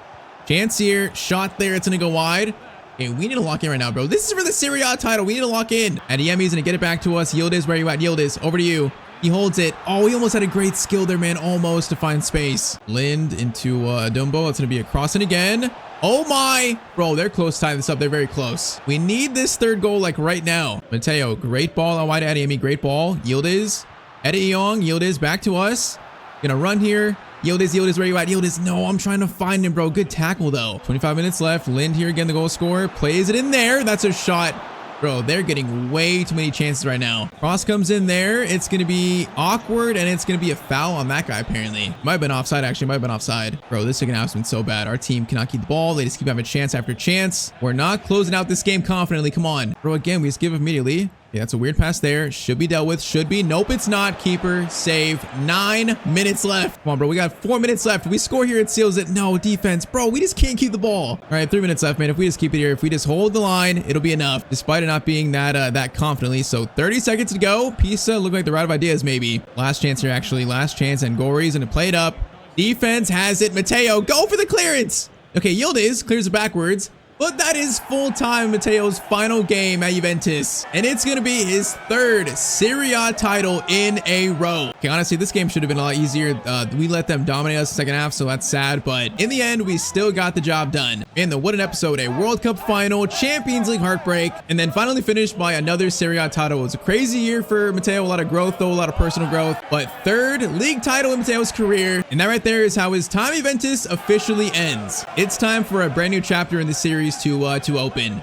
[SPEAKER 1] Chance here. Shot there. It's going to go wide. Okay, we need to lock in right now, bro. This is for the Serie A title. We need to lock in. Adeyemi's going to get it back to us. Yildiz, where are you at? Yildiz, over to you. He holds it. Oh, he almost had a great skill there, man. Almost to find space. Lind into Dumbo. It's going to be a crossing again. Oh my. Bro, they're close to tying this up. They're very close. We need this third goal like right now. Matteo, great ball out wide to Adeyemi. Great ball. Yildiz. Eddie Young. Yildiz back to us. Gonna run here. Yildiz, where you at? Yildiz, no, I'm trying to find him, bro. Good tackle, though. 25 minutes left. Lind here again, the goal scorer. Plays it in there. That's a shot. Bro, they're getting way too many chances right now. Cross comes in there. It's going to be awkward, and it's going to be a foul on that guy, apparently. Might have been offside, actually. Might have been offside. Bro, this second half's been so bad. Our team cannot keep the ball. They just keep having chance after chance. We're not closing out this game confidently. Come on. Bro, again, we just give immediately. Yeah, that's a weird pass there. Should be dealt with. Should be. Nope, it's not. Keeper, save. 9 minutes left. Come on, bro. We got 4 minutes left. If we score here, it seals it. No, defense. Bro, we just can't keep the ball. All right, 3 minutes left, man. If we just keep it here, if we just hold the line, it'll be enough, despite it not being that confidently. So 30 seconds to go. Pisa look like they're out of ideas, maybe. Last chance here, actually. Last chance, and Gory's going to play it up. Defense has it. Matteo, go for the clearance. Okay, Yildiz clears it backwards. But that is full-time Matteo's final game at Juventus. And it's going to be his 3rd Serie A title in a row. Okay, honestly, this game should have been a lot easier. We let them dominate us the second half, so that's sad. But in the end, we still got the job done. And what an episode. A World Cup final, Champions League heartbreak, and then finally finished by another Serie A title. It was a crazy year for Matteo. A lot of growth, though, a lot of personal growth. But 3rd league title in Matteo's career. And that right there is how his time at Juventus officially ends. It's time for a brand new chapter in the series to open.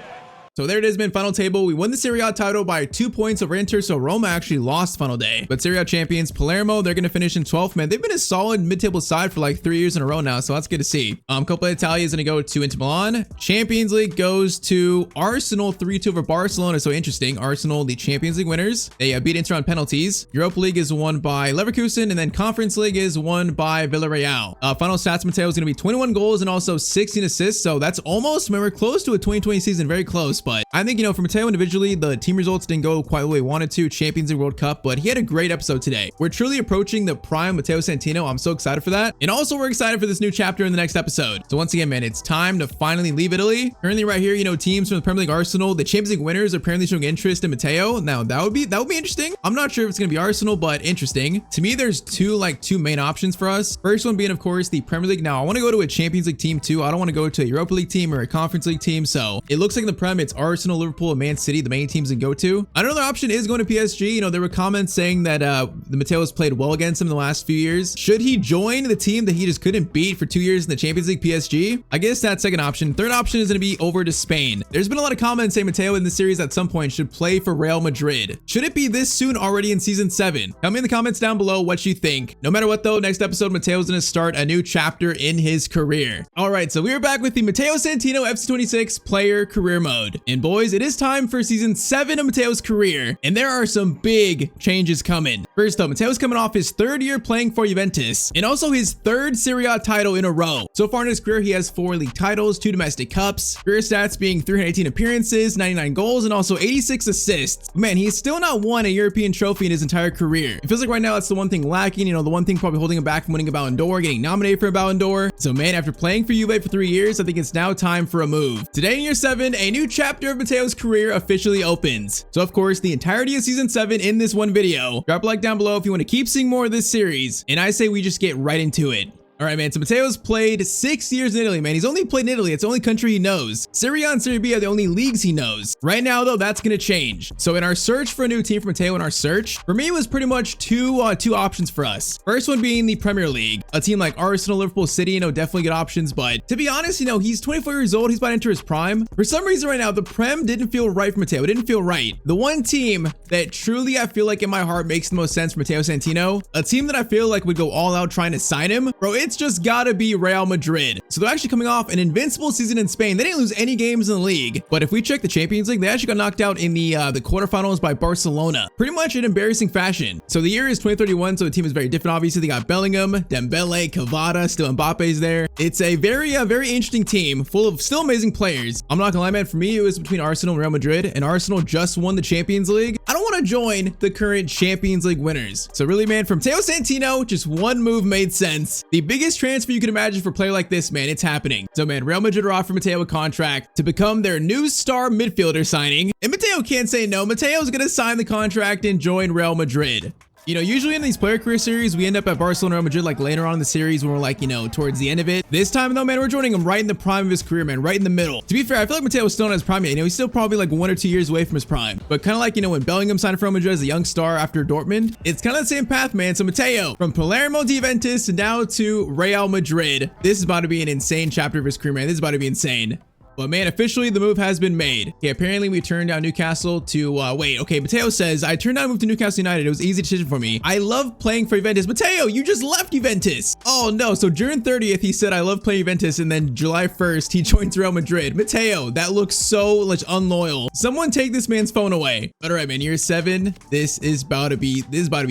[SPEAKER 1] So there it is, man. Final table. We won the Serie A title by 2 points over Inter, so Roma actually lost final day. But Serie A champions Palermo, they're going to finish in 12th, man. They've been a solid mid-table side for like 3 years in a row now, so that's good to see. Coppa Italia is going to go to Inter Milan. Champions League goes to Arsenal, 3-2 over Barcelona, so interesting. Arsenal, the Champions League winners. They beat Inter on penalties. Europa League is won by Leverkusen, and then Conference League is won by Villarreal. Final stats, Matteo, is going to be 21 goals and also 16 assists, so that's almost, man, we're close to a 2020 season, very close. But I think, for Matteo individually, the team results didn't go quite the way we wanted to, Champions League, World Cup, but he had a great episode today. We're truly approaching the prime Matteo Santino. I'm so excited for that. And also we're excited for this new chapter in the next episode. So once again, man, it's time to finally leave Italy. Currently right here, teams from the Premier League, Arsenal, the Champions League winners are apparently showing interest in Matteo. Now that would be interesting. I'm not sure if it's going to be Arsenal, but interesting. To me, there's two main options for us. First one being, of course, the Premier League. Now I want to go to a Champions League team too. I don't want to go to a Europa League team or a Conference League team. So it looks like in the Prem, it's Arsenal, Liverpool, and Man City, the main teams to go to. Another option is going to PSG. There were comments saying that the Matteo's played well against him in the last few years. Should he join the team that he just couldn't beat for 2 years in the Champions League, PSG? I guess that's second option. Third option is going to be over to Spain. There's been a lot of comments saying Matteo in the series at some point should play for Real Madrid. Should it be this soon already in season 7? Tell me in the comments down below what you think. No matter what though, next episode, Matteo's going to start a new chapter in his career. All right, so we are back with the Matteo Santino FC26 player career mode. And boys, it is time for season 7 of Matteo's career, and there are some big changes coming. First though, Matteo's coming off his 3rd year playing for Juventus, and also his 3rd Serie A title in a row. So far in his career, he has 4 league titles, 2 domestic cups, career stats being 318 appearances, 99 goals, and also 86 assists. Man, he's still not won a European trophy in his entire career. It feels like right now that's the one thing lacking, the one thing probably holding him back from winning a Ballon d'Or, getting nominated for a Ballon d'Or. So man, after playing for Juve for 3 years, I think it's now time for a move. Today in year 7, a new chapter of Matteo's career officially opens. So of course, the entirety of season 7 in this one video. Drop a like down below if you want to keep seeing more of this series, and I say we just get right into it. All right, man. So Matteo's played 6 years in Italy, man. He's only played in Italy. It's the only country he knows. Serie A and Serie B are the only leagues he knows. Right now, though, that's going to change. So in our search for a new team for Matteo, in our search, for me, it was pretty much two options for us. First one being the Premier League. A team like Arsenal, Liverpool, City, definitely good options. But to be honest, he's 24 years old. He's about to enter his prime. For some reason right now, the Prem didn't feel right for Matteo. It didn't feel right. The one team that truly I feel like in my heart makes the most sense for Matteo Santino, a team that I feel like would go all out trying to sign him, bro, it's just gotta be Real Madrid. So they're actually coming off an invincible season in Spain. They didn't lose any games in the league, but if we check the Champions League, they actually got knocked out in the quarterfinals by Barcelona, pretty much in embarrassing fashion. So the year is 2031, so the team is very different. Obviously, they got Bellingham, Dembele, Cavada, still Mbappe's there. It's a very interesting team full of still amazing players. I'm not gonna lie, man, for me, it was between Arsenal and Real Madrid, and Arsenal just won the Champions League. I don't want to join the current Champions League winners. So really, man, from Matteo Santino, just one move made sense. The biggest transfer you can imagine for a player like this, man, it's happening. So man, Real Madrid are offering Matteo a contract to become their new star midfielder signing, and Matteo can't say no. Matteo's gonna sign the contract and join Real Madrid. Usually in these player career series, we end up at Barcelona, Real Madrid, like later on in the series when we're like, towards the end of it. This time though, man, we're joining him right in the prime of his career, man, right in the middle. To be fair, I feel like Matteo's still not his prime yet. He's still probably like 1 or 2 years away from his prime. But kind of like, when Bellingham signed for Real Madrid as a young star after Dortmund, it's kind of the same path, man. So Matteo, from Palermo to Juventus now to Real Madrid. This is about to be an insane chapter of his career, man. This is about to be insane. But man, officially the move has been made. Okay, apparently we turned down Newcastle to, wait, okay, Matteo says, I turned down a move to Newcastle United. It was an easy decision for me. I love playing for Juventus. Matteo, you just left Juventus. Oh no, so June 30th, he said, I love playing Juventus, and then July 1st, he joins Real Madrid. Matteo, that looks so like unloyal. Someone take this man's phone away. But all right, man, year 7, this is about to be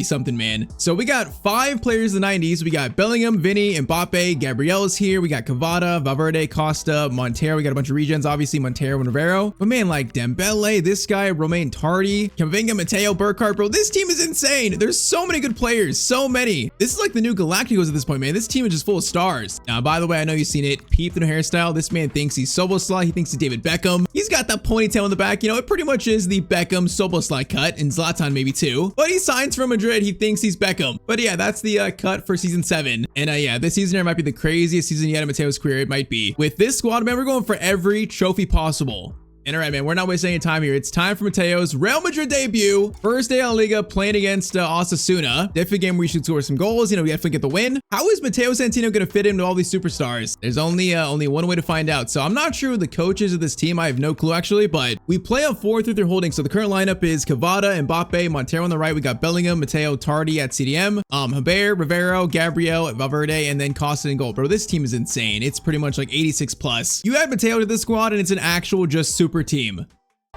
[SPEAKER 1] something, man. So we got 5 players in the 90s. We got Bellingham, Vinny, Mbappe, Gabriel's here. We got Cavada, Valverde, Costa, Montero. We got a bunch of regens, obviously Montero and Rivero. But man, like Dembele, this guy, Romain Tardy, Camavinga, Matteo, Burkhardt, bro. This team is insane. There's so many good players, so many. This is like the new Galacticos at this point, man. This team is just full of stars. Now, by the way, I know you've seen it. Peep the new hairstyle. This man thinks he's Soboslai. He thinks he's David Beckham. He's got that ponytail in the back. You know, it pretty much is the Beckham Soboslai cut, and Zlatan maybe too. But he signs for Madrid. He thinks he's Beckham. But yeah, that's the cut for season 7. And yeah, this season here might be the craziest season yet in Matteo's career. It might be. With this squad, man, we're going for every trophy possible. And all right, man, we're not wasting any time here. It's time for Matteo's Real Madrid debut. First day on Liga, playing against Osasuna. Definitely a game where we should score some goals. You know, we definitely get the win. How is Matteo Santino going to fit into all these superstars? There's only one way to find out. So I'm not sure who the coaches of this team. I have no clue, actually. But we play on 4-3-3 holding. So the current lineup is Cavada, Mbappe, Montero on the right. We got Bellingham, Matteo, Tardy at CDM. Haber, Rivero, Gabriel, Valverde, and then Costa in goal. Bro, this team is insane. It's pretty much like 86 plus. You add Matteo to this squad, and it's an actual just super team.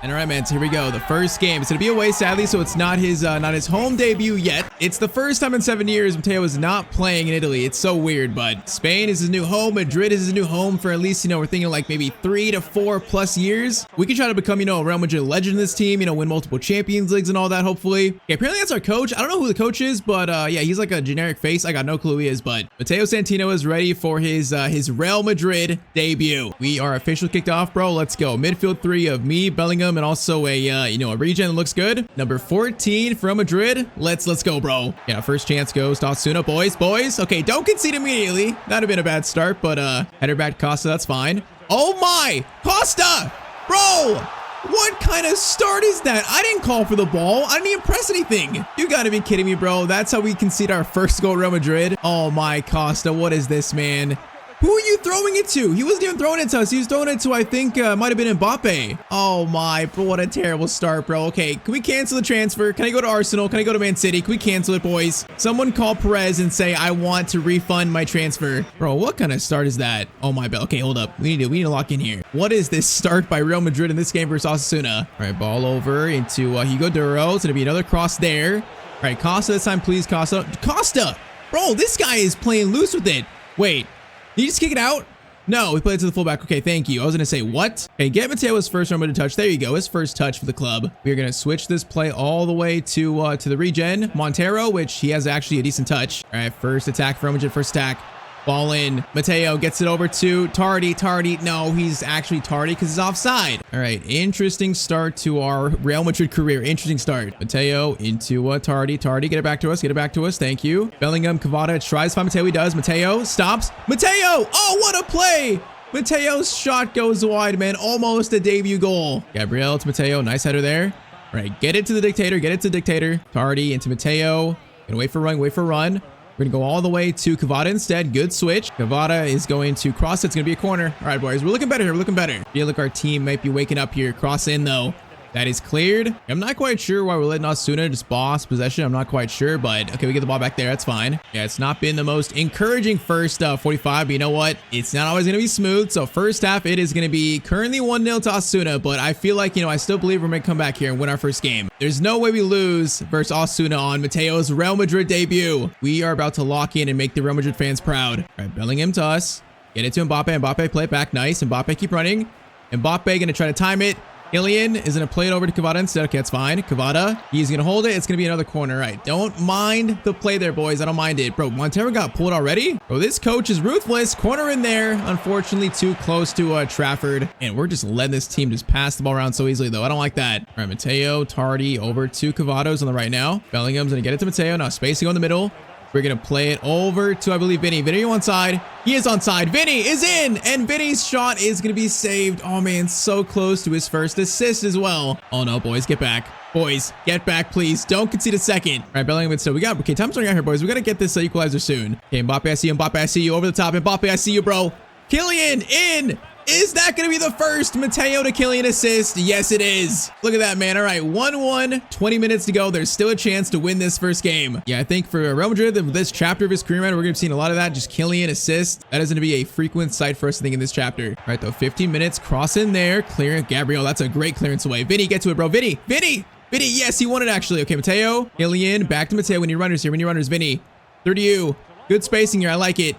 [SPEAKER 1] And all right, man, so here we go. The first game. It's going to be away, sadly, so it's not his home debut yet. It's the first time in 7 years Matteo is not playing in Italy. It's so weird, but Spain is his new home. Madrid is his new home for at least, you know, we're thinking like maybe 3 to 4 plus years. We could try to become, you know, a Real Madrid legend in this team, you know, win multiple Champions Leagues and all that, hopefully. Okay, apparently that's our coach. I don't know who the coach is, but yeah, he's like a generic face. I got no clue who he is, but Matteo Santino is ready for his Real Madrid debut. We are officially kicked off, bro. Let's go. Midfield 3 of me, Bellingham, and also a a regen that looks good. Number 14 from Madrid. Let's go, bro. Yeah, first chance goes to Osasuna. Boys. Okay, don't concede immediately. That'd have been a bad start, but header back Costa, that's fine. Oh my, Costa, bro. What kind of start is that? I didn't call for the ball. I didn't even press anything. You gotta be kidding me, bro. That's how we concede our first goal, Real Madrid. Oh my, Costa, what is this, man? Who are you throwing it to? He wasn't even throwing it to us. He was throwing it to, I think, might have been Mbappe. Oh my, bro, what a terrible start, bro. Okay, can we cancel the transfer? Can I go to Arsenal? Can I go to Man City? Can we cancel it, boys? Someone call Perez and say, I want to refund my transfer. Bro, what kind of start is that? Oh my, okay, hold up. We need to lock in here. What is this start by Real Madrid in this game versus Osasuna? All right, ball over into Hugo Duro. It's gonna be another cross there. All right, Costa this time, please, Costa. Costa! Bro, this guy is playing loose with it. Wait. Did you just kick it out? No, we played it to the fullback. Okay, thank you. I was going to say, what? Okay, get Matteo's first Real Madrid touch. There you go. His first touch for the club. We're going to switch this play all the way to the regen. Montero, which he has actually a decent touch. All right, first attack for Real Madrid. First attack. Ball in. Matteo gets it over to Tardy. No, he's actually Tardy because he's offside. All right, interesting start to our Real Madrid career. Interesting start. Matteo into Tardy. Tardy, get it back to us. Get it back to us. Thank you. Bellingham, Cavada tries to find Matteo. He does. Matteo stops. Matteo! Oh, what a play! Mateo's shot goes wide, man. Almost a debut goal. Gabriel to Matteo. Nice header there. All right, get it to the dictator. Get it to the dictator. Tardy into Matteo. Gonna wait for run. We're going to go all the way to Cavada instead. Good switch. Cavada is going to cross. It's going to be a corner. All right, boys. We're looking better here. We're looking better. I feel like our team might be waking up here. Cross in, though. That is cleared. I'm not quite sure why we're letting Osasuna just boss possession. I'm not quite sure, but okay, we get the ball back there. That's fine. Yeah, it's not been the most encouraging first 45, but you know what? It's not always going to be smooth. So first half, it is going to be currently 1-0 to Osasuna, but I feel like, I still believe we're going to come back here and win our first game. There's no way we lose versus Osasuna on Matteo's Real Madrid debut. We are about to lock in and make the Real Madrid fans proud. All right, Bellingham to us. Get it to Mbappe. Mbappe, play it back. Nice. Mbappe, keep running. Mbappe going to try to time it. Ilian is going to play it over to Cavada instead. Okay, that's fine. Cavada, he's going to hold it. It's going to be another corner. All right, don't mind the play there, boys. I don't mind it. Bro, Montero got pulled already? Bro, this coach is ruthless. Corner in there. Unfortunately, too close to Trafford. And we're just letting this team just pass the ball around so easily, though. I don't like that. All right, Matteo, Tardy over to Cavado's on the right now. Bellingham's going to get it to Matteo. Now spacing on the middle. We're going to play it over to, I believe, Vinny. Vinny, you onside? He is onside. Vinny is in, and Vinny's shot is going to be saved. Oh, man, so close to his first assist as well. Oh, no, boys, get back. Boys, get back, please. Don't concede a second. All right, Bellingham, so okay, time's running out here, boys. We got to get this equalizer soon. Okay, Mbappe, I see you. Mbappe, I see you. Over the top. Mbappe, I see you, bro. Kylian, in. Is that going to be the first Matteo to Kylian assist? Yes, it is. Look at that, man. All right, 1-1, 20 minutes to go. There's still a chance to win this first game. Yeah, I think for Real Madrid, this chapter of his career, man, we're going to be seeing a lot of that. Just Kylian assist. That is going to be a frequent sight for us, I think, in this chapter. All right, though, 15 minutes. Cross in there. Clearance. Gabriel, that's a great clearance away. Vinny, get to it, bro. Vinny. Yes, he won it, actually. Okay, Matteo. Kylian, back to Matteo. We need runners here. Vinny. Through to you. Good spacing here. I like it.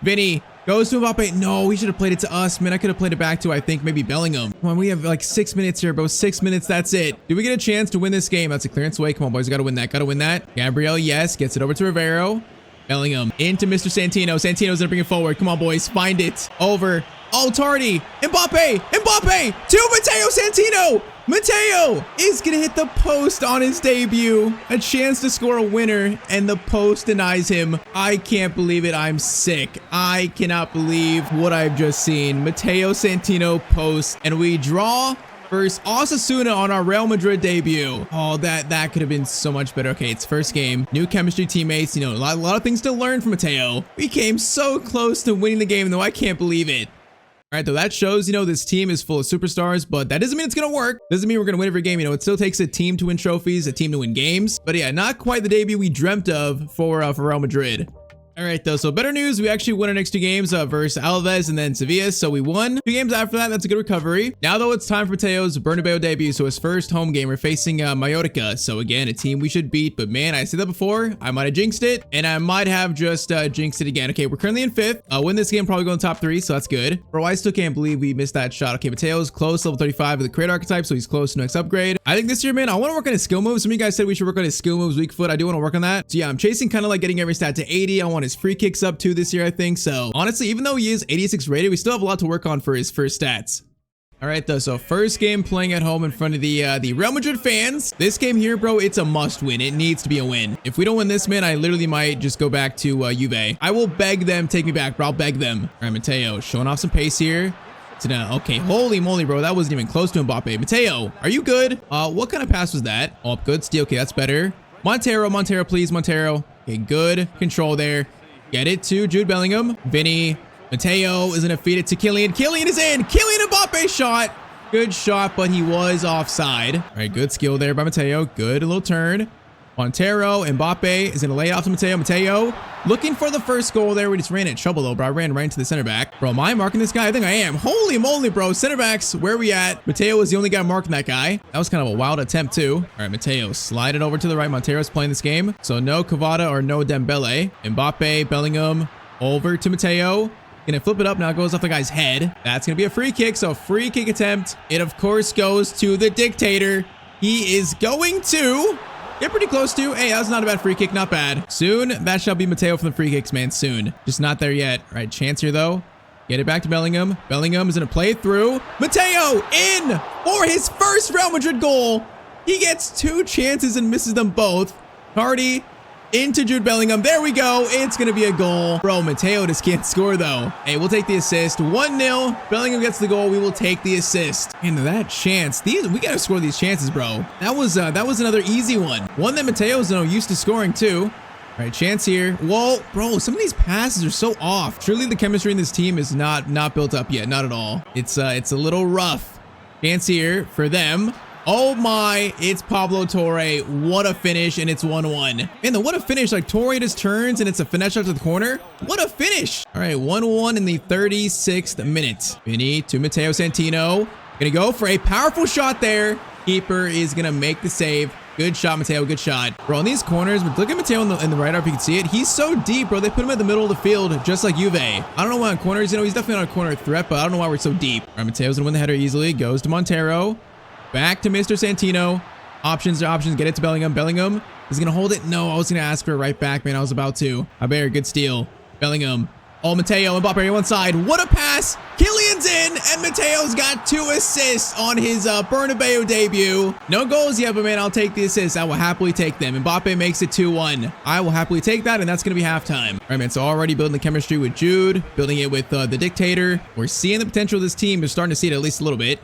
[SPEAKER 1] Vinny. Goes to Mbappe. No, he should have played it to us, man. I could have played it back to, I think, maybe Bellingham. Come on, we have like 6 minutes here, bro. 6 minutes, that's it. Do we get a chance to win this game? That's a clearance away. Come on, boys. Gotta win that. Gabriel, yes. Gets it over to Rivero. Bellingham into Mr. Santino. Santino's gonna bring it forward. Come on, boys. Find it. Over. Oh, Tardy. Mbappe to Matteo Santino. Matteo is going to hit the post on his debut. A chance to score a winner, and the post denies him. I can't believe it. I'm sick. I cannot believe what I've just seen. Matteo Santino post, and we draw versus Osasuna on our Real Madrid debut. Oh, that could have been so much better. Okay, it's first game. New chemistry, teammates. You know, a lot of things to learn from Matteo. We came so close to winning the game, though. I can't believe it. All right, though, that shows, you know, this team is full of superstars, but that doesn't mean it's going to work. Doesn't mean we're going to win every game. You know, it still takes a team to win trophies, a team to win games. But yeah, not quite the debut we dreamt of for Real Madrid. All right, though, so better news. We actually won our next 2 games versus Alves and then Sevilla. So we won 2 games after that. That's a good recovery. Now, though, it's time for Mateo's Bernabeu debut. So his first home game, we're facing Mallorca. So again, a team we should beat. But man, I said that before. I might have jinxed it, and I might have just jinxed it again. Okay, we're currently in 5th. Win this game, probably go in top 3. So that's good. Bro, I still can't believe we missed that shot. Okay, Mateo's close, level 35 with the create archetype. So he's close to next upgrade. I think this year, man, I want to work on his skill moves. Some of you guys said we should work on his skill moves, weak foot. I do want to work on that. So yeah, I'm chasing kind of like getting every stat to 80. I want his free kicks up to this year, I think. So honestly, even though he is 86 rated, we still have a lot to work on for his first stats. All right, though, so first game playing at home in front of the Real Madrid fans. This game here, bro, it's a must win. It needs to be a win. If we don't win this, man, I literally might just go back to Juve. I will beg them, take me back, bro. I'll beg them. All right, Matteo showing off some pace here. Okay, holy moly, bro, that wasn't even close to Mbappe. Matteo, are you good? What kind of pass was that? Oh, good steal. Okay, that's better. Montero, please, Montero. Okay, good control there. Get it to Jude Bellingham. Vinny. Matteo is going to feed it to Kylian. Kylian is in. Kylian Mbappe shot. Good shot, but he was offside. All right, good skill there by Matteo. Good little turn. Montero. Mbappe is going to lay it off to Matteo. Matteo looking for the first goal there. We just ran in trouble, though, bro. I ran right into the center back. Bro, am I marking this guy? I think I am. Holy moly, bro. Center backs, where are we at? Matteo was the only guy marking that guy. That was kind of a wild attempt, too. All right, Matteo, slide it over to the right. Montero's playing this game. So no Cavada or no Dembele. Mbappe, Bellingham, over to Matteo. Gonna flip it up. Now it goes off the guy's head. That's gonna be a free kick. So free kick attempt. It, of course, goes to the dictator. He is going to get pretty close to. Hey, that was not a bad free kick. Not bad. Soon, that shall be Matteo for the free kicks, man. Soon. Just not there yet. All right, chance here, though. Get it back to Bellingham. Bellingham is going to play it through. Matteo in for his first Real Madrid goal. He gets 2 chances and misses them both. Hardy into Jude Bellingham. There we go. It's going to be a goal. Bro, Matteo just can't score, though. Hey, we'll take the assist. 1-0. Bellingham gets the goal. We will take the assist. And that chance. We got to score these chances, bro. That was another easy one. One that Matteo's used to scoring, too. All right, chance here. Whoa, bro, some of these passes are so off. Surely the chemistry in this team is not built up yet. Not at all. It's a little rough. Chance here for them. Oh my, it's Pablo Torre. What a finish, and it's 1-1. Man, what a finish. Like, Torre just turns, and it's a finesse shot to the corner. What a finish. All right, 1-1 in the 36th minute. Vinny to Matteo Santino. Gonna go for a powerful shot there. Keeper is gonna make the save. Good shot, Matteo. Good shot. Bro, in these corners, look at Matteo in the right arm. You can see it. He's so deep, bro. They put him in the middle of the field, just like Juve. I don't know why on corners, he's definitely not a corner threat, but I don't know why we're so deep. All right, Matteo's gonna win the header easily. Goes to Montero. Back to Mr. Santino. Options are options. Get it to Bellingham. Bellingham is going to hold it. No, I was going to ask for it right back, man. I was about to. Haber, good steal. Bellingham. Oh, Matteo. Mbappe on one side. What a pass. Kylian's in, and Matteo's got 2 assists on his Bernabeu debut. No goals yet, but man, I'll take the assists. I will happily take them. Mbappe makes it 2-1. I will happily take that, and that's going to be halftime. All right, man, so already building the chemistry with Jude, building it with the dictator. We're seeing the potential of this team. We're starting to see it at least a little bit.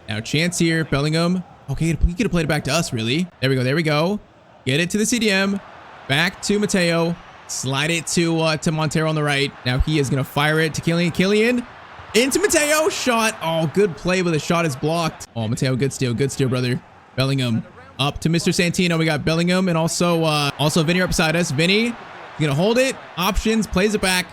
[SPEAKER 1] Now, chance here. Bellingham. Okay, he could have played it back to us, really. There we go. There we go. Get it to the CDM. Back to Matteo. Slide it to Montero on the right. Now he is going to fire it to Kylian. Kylian Into Matteo. Shot. Oh, good play, but the shot is blocked. Oh, Matteo, good steal, brother. Bellingham up to Mr. Santino. We got Bellingham and also Vinny right beside us. Vinny gonna hold it. Options, plays it back.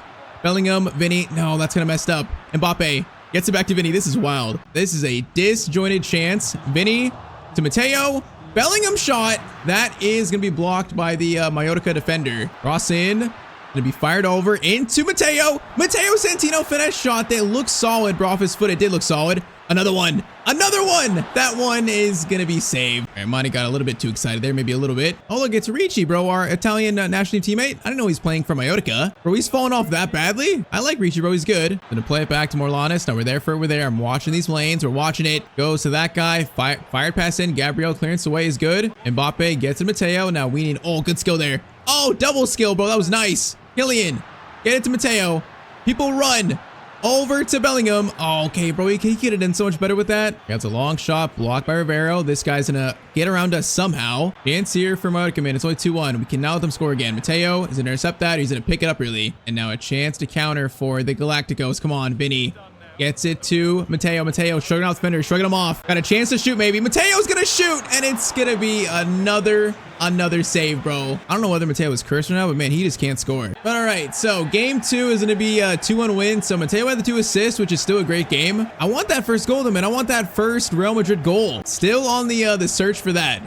[SPEAKER 1] Bellingham, Vinny. No, that's gonna mess up. Mbappe gets it back to Vinny. This is wild. This is a disjointed chance. Vinny to Matteo. Bellingham shot. That is gonna be blocked by the Mallorca defender. Cross in. Gonna be fired over into Matteo. Matteo Santino finesse shot that looks solid, bro. Off his foot, it did look solid. Another one. Another one. That one is gonna be saved. All right, Monty got a little bit too excited there, maybe a little bit. Oh, look, it's Ricci, bro, our Italian national team teammate. I didn't know he's playing for Mallorca. Bro, he's falling off that badly. I like Ricci, bro. He's good. Gonna play it back to Morlanes. Now we're there for it. We're there. I'm watching these lanes. We're watching it. Goes to that guy. Fired pass in. Gabriel clearance away is good. Mbappe gets to Matteo. Now we need, oh, good skill there. Oh, double skill, bro. That was nice. Kylian, get it to Matteo. People run. Over to Bellingham. Oh, okay, bro. He could have done so much better with that. That's a long shot blocked by Rivero. This guy's gonna get around us somehow. Chance here for Mallorca, man. It's only 2-1. We can now let them score again. Matteo is gonna intercept that. He's gonna pick it up really. And now a chance to counter for the Galacticos. Come on, Vinny. Gets it to Matteo. Matteo shrugging off defender, shrugging him off. Got a chance to shoot maybe. Mateo's gonna shoot, and it's gonna be another save, bro. I don't know whether Matteo was cursed or not, but man, he just can't score. But all right, so game 2 is gonna be a 2-1 win. So Matteo had the 2 assists, which is still a great game. I want that first goal though, man. I want that first Real Madrid goal. Still on the search for that.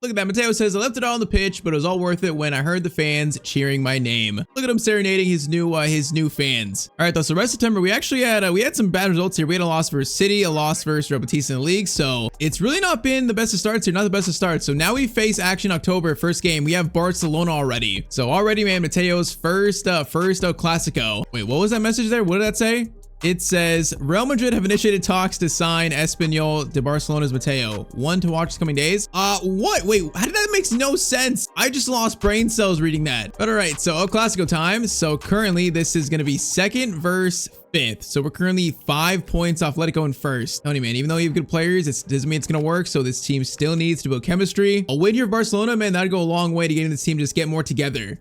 [SPEAKER 1] Look at that. Matteo says, I left it all on the pitch, but it was all worth it when I heard the fans cheering my name. Look at him serenading his new fans. All right, though. So rest of September, we actually had some bad results here. We had a loss versus City, a loss versus Real Betis in the league. So it's really not been the best of starts here, not the best of starts. So now we face action October, first game. We have Barcelona already. So already, man, Mateo's first El Clasico. Wait, what was that message there? What did that say? It says, Real Madrid have initiated talks to sign Espanyol de Barcelona's Matteo. One to watch this coming days. What? Wait, how did that make no sense? I just lost brain cells reading that. But all right, so El Clasico time. So currently this is going to be 2nd versus 5th. So we're currently 5 points off Atletico in first. Tony, man, even though you have good players, it doesn't mean it's going to work. So this team still needs to build chemistry. A win here of Barcelona, man, that'd go a long way to getting this team to just get more together.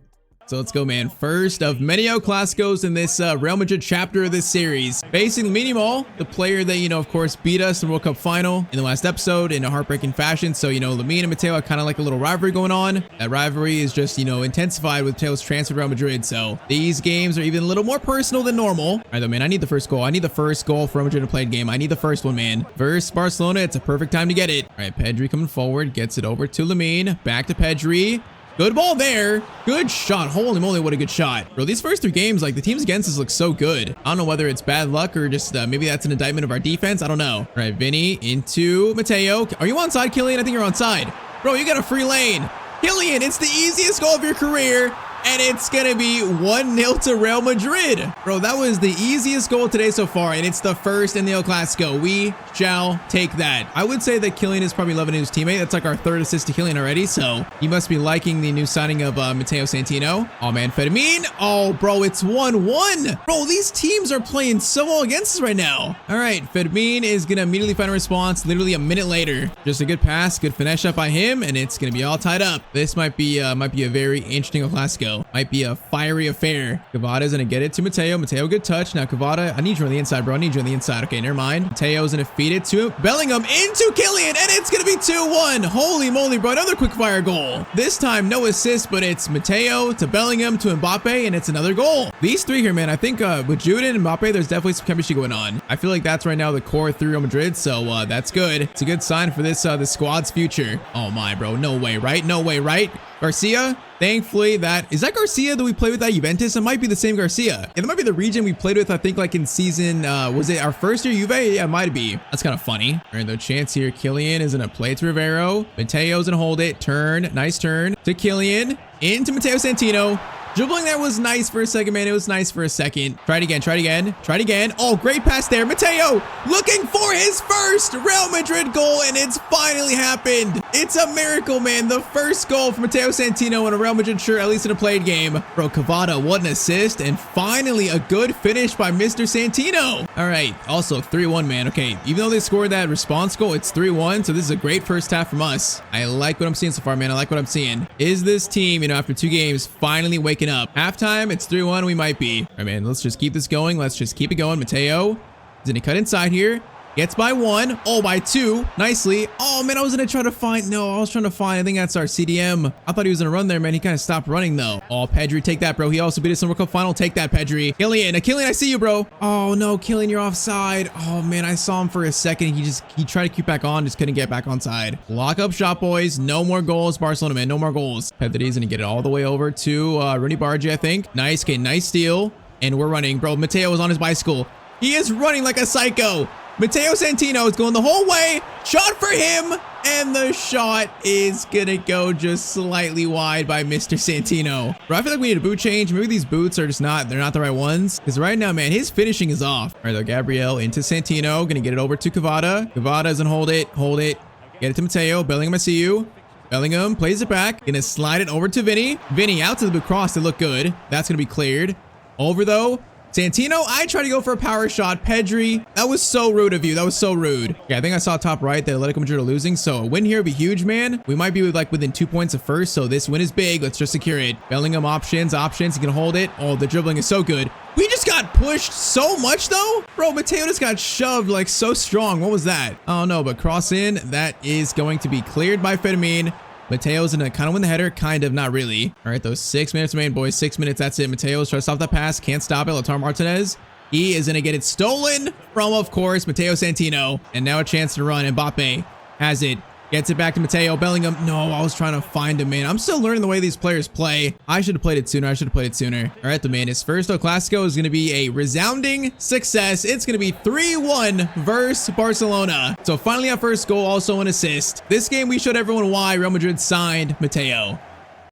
[SPEAKER 1] So let's go, man. First of many El Clasicos in this Real Madrid chapter of this series. Facing Lamine Yamal, the player that, of course, beat us in the World Cup final in the last episode in a heartbreaking fashion. So, Lamine and Matteo are kind of like a little rivalry going on. That rivalry is just, intensified with Mateo's transfer to Real Madrid. So these games are even a little more personal than normal. All right, though, man, I need the first goal. I need the first goal for Real Madrid to play a game. I need the first one, man. Versus Barcelona, it's a perfect time to get it. All right, Pedri coming forward, gets it over to Lamine. Back to Pedri. Good ball there. Good shot. Holy moly, what a good shot. Bro, these first 3 games, like the teams against us look so good. I don't know whether it's bad luck or just maybe that's an indictment of our defense. I don't know. All right, Vinny into Matteo. Are you onside, Kylian? I think you're onside. Bro, you got a free lane. Kylian, it's the easiest goal of your career. And it's going to be 1-0 to Real Madrid. Bro, that was the easiest goal today so far. And it's the first in the El Clasico. We shall take that. I would say that Kylian is probably loving his teammate. That's like our 3rd assist to Kylian already. So he must be liking the new signing of Matteo Santino. Oh, man. Fermin. Oh, bro, it's 1-1. Bro, these teams are playing so well against us right now. All right. Fermin is going to immediately find a response literally a minute later. Just a good pass. Good finish shot by him. And it's going to be all tied up. This might be a very interesting El Clasico. Might be a fiery affair. Cavada's gonna get it to Matteo. Matteo, good touch. Now Cavada, I need you on the inside, bro. I need you on the inside. Okay, never mind. Mateo's gonna feed it to Bellingham into Kylian, and it's gonna be 2-1. Holy moly, bro. Another quick fire goal. This time, no assist, but it's Matteo to Bellingham to Mbappe, and it's another goal. These 3 here, man, I think with Jude and Mbappe, there's definitely some chemistry going on. I feel like that's right now the core 3 Real Madrid, so that's good. It's a good sign for this squad's future. Oh my, bro. No way, right? No way, right? Garcia, thankfully is that Garcia that we played with at Juventus? It might be the same Garcia. It might be the region we played with, I think, like in season, was it our first year Juve? Yeah, it might be. That's kind of funny. All right, no chance here. Kylian is going to play to Rivero. Mateo's going to hold it. Turn. Nice turn to Kylian. Into Matteo Santino. Dribbling there was nice for a second, man. It was nice for a second. Try it again. Try it again. Try it again. Oh, great pass there. Matteo looking for his first Real Madrid goal, and it's finally happened. It's a miracle, man. The first goal for Matteo Santino in a Real Madrid shirt, at least in a played game. Bro, Cavada, what an assist. And finally, a good finish by Mr. Santino. All right. Also, 3-1, man. Okay. Even though they scored that response goal, it's 3-1. So this is a great first half from us. I like what I'm seeing so far, man. I like what I'm seeing. Is this team, after 2 games, finally waking up? Halftime, it's 3-1. We might be. All right, man. Let's just keep this going. Let's just keep it going. Matteo He's gonna cut inside here. Gets by 1. Oh, by 2. Nicely. Oh, man, I was going to try to find... No, I was trying to find... I think that's our CDM. I thought he was going to run there, man. He kind of stopped running, though. Oh, Pedri, take that, bro. He also beat us in the World Cup final. Take that, Pedri. Killian, I see you, bro. Oh, no, Killian, you're offside. Oh, man, I saw him for a second. He tried to keep back on. Just couldn't get back on side. Lock up shot, boys. No more goals. Barcelona, man. No more goals. Pedri's going to get it all the way over to Rooney Bargi, I think. Nice. Okay, nice steal. And we're running. Bro, Matteo was on his bicycle. He is running like a psycho. Matteo Santino is going the whole way. Shot for him. And the shot is going to go just slightly wide by Mr. Santino. Bro, I feel like we need a boot change. Maybe these boots are just not, they're not the right ones. Because right now, man, his finishing is off. All right, though, Gabriel into Santino. Going to get it over to Cavada. Cavada doesn't hold it. Hold it. Get it to Matteo. Bellingham, I see you. Bellingham plays it back. Going to slide it over to Vinny. Vinny out to the boot cross to look good. That's going to be cleared. Over, though. Santino, I tried to go for a power shot. Pedri, that was so rude of you. That was so rude. Okay, I think I saw top right that Atletico Madrid are losing. So a win here would be huge, man. We might be within 2 points of first. So this win is big. Let's just secure it. Bellingham options. He can hold it. Oh, the dribbling is so good. We just got pushed so much, though. Bro, Matteo just got shoved like so strong. What was that? Oh, no, but cross in. That is going to be cleared by Firmino. Mateo's gonna kind of win the header, kind of, not really. All right, those 6 minutes remain, boys. 6 minutes, that's it. Mateo's trying to stop that pass, can't stop it. Lautaro Martinez, he is gonna get it stolen from, of course, Matteo Santino. And now a chance to run. Mbappe has it. Gets it back to Matteo. Bellingham. No, I was trying to find him, man. I'm still learning the way these players play. I should have played it sooner. All right, the man. His first El Clasico is going to be a resounding success. It's going to be 3-1 versus Barcelona. So finally, our first goal, also an assist. This game, we showed everyone why Real Madrid signed Matteo.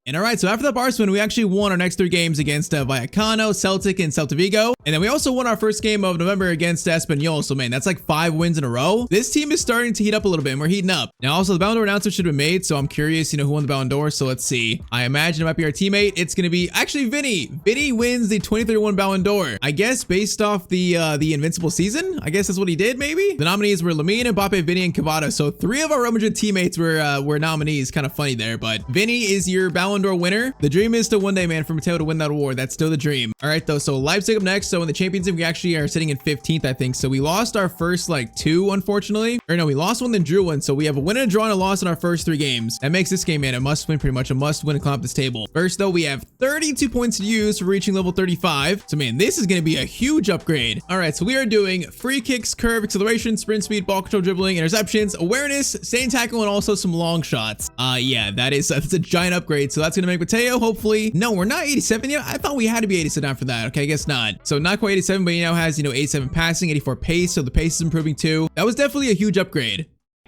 [SPEAKER 1] And all right, so after the Barca win, we actually won our next 3 games against Vallecano, Celtic, and Celta Vigo. And then we also won our first game of November against Espanyol. So, man, that's like 5 wins in a row. This team is starting to heat up a little bit, and we're heating up. Now, also, the Ballon d'Or announcement should have been made, so I'm curious, who won the Ballon d'Or. So let's see. I imagine it might be our teammate. It's going to be, actually, Vinny. Vinny wins the 2031 Ballon d'Or. I guess based off the invincible season. I guess that's what he did, maybe. The nominees were Lamine, Mbappe, Vinny, and Cavada. So 3 of our Real Madrid teammates were nominees. Kind of funny there, but Vinny is your Ballon d'Or winner. The dream is to one day, man, for Matteo to win that award. That's still the dream. All right, though. So Leipzig up next. So in the Champions League, we actually are sitting in 15th, I think. So we lost our first like 2, unfortunately. Or no, we lost 1, then drew 1. So we have a win and a draw and a loss in our first 3 games. That makes this game, man, a must win, pretty much a must win to climb up this table. First, though, we have 32 points to use for reaching level 35. So, man, this is going to be a huge upgrade. All right, so we are doing free kicks, curve, acceleration, sprint speed, ball control, dribbling, interceptions, awareness, staying tackle, and also some long shots. Yeah, that's a giant upgrade. So that's going to make Matteo, hopefully. No, we're not 87 yet. I thought we had to be 87 after that. Okay, I guess not. So not quite 87, but he now has, 87 passing, 84 pace. So the pace is improving too. That was definitely a huge upgrade.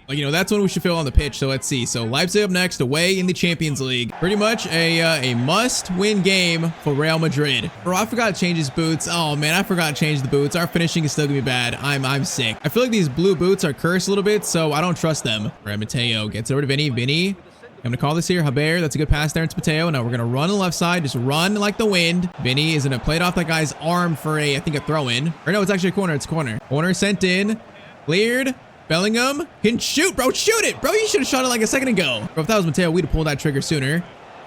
[SPEAKER 1] Like, that's when we should feel on the pitch. So let's see. So Leipzig up next, away in the Champions League. Pretty much a must-win game for Real Madrid. Bro, I forgot to change his boots. Oh man, I forgot to change the boots. Our finishing is still gonna be bad. I'm sick. I feel like these blue boots are cursed a little bit, so I don't trust them. All right, Matteo gets over to Vinny. Vinny. I'm going to call this here Haber. That's a good pass there into Matteo. Now we're going to run on the left side. Just run like the wind. Vinny is going to play it off that guy's arm for I think a throw in. Or no, it's actually a corner. It's a corner. Corner sent in. Cleared. Bellingham can shoot, bro. Shoot it. Bro, you should have shot it like a second ago. Bro, if that was Matteo, we'd have pulled that trigger sooner.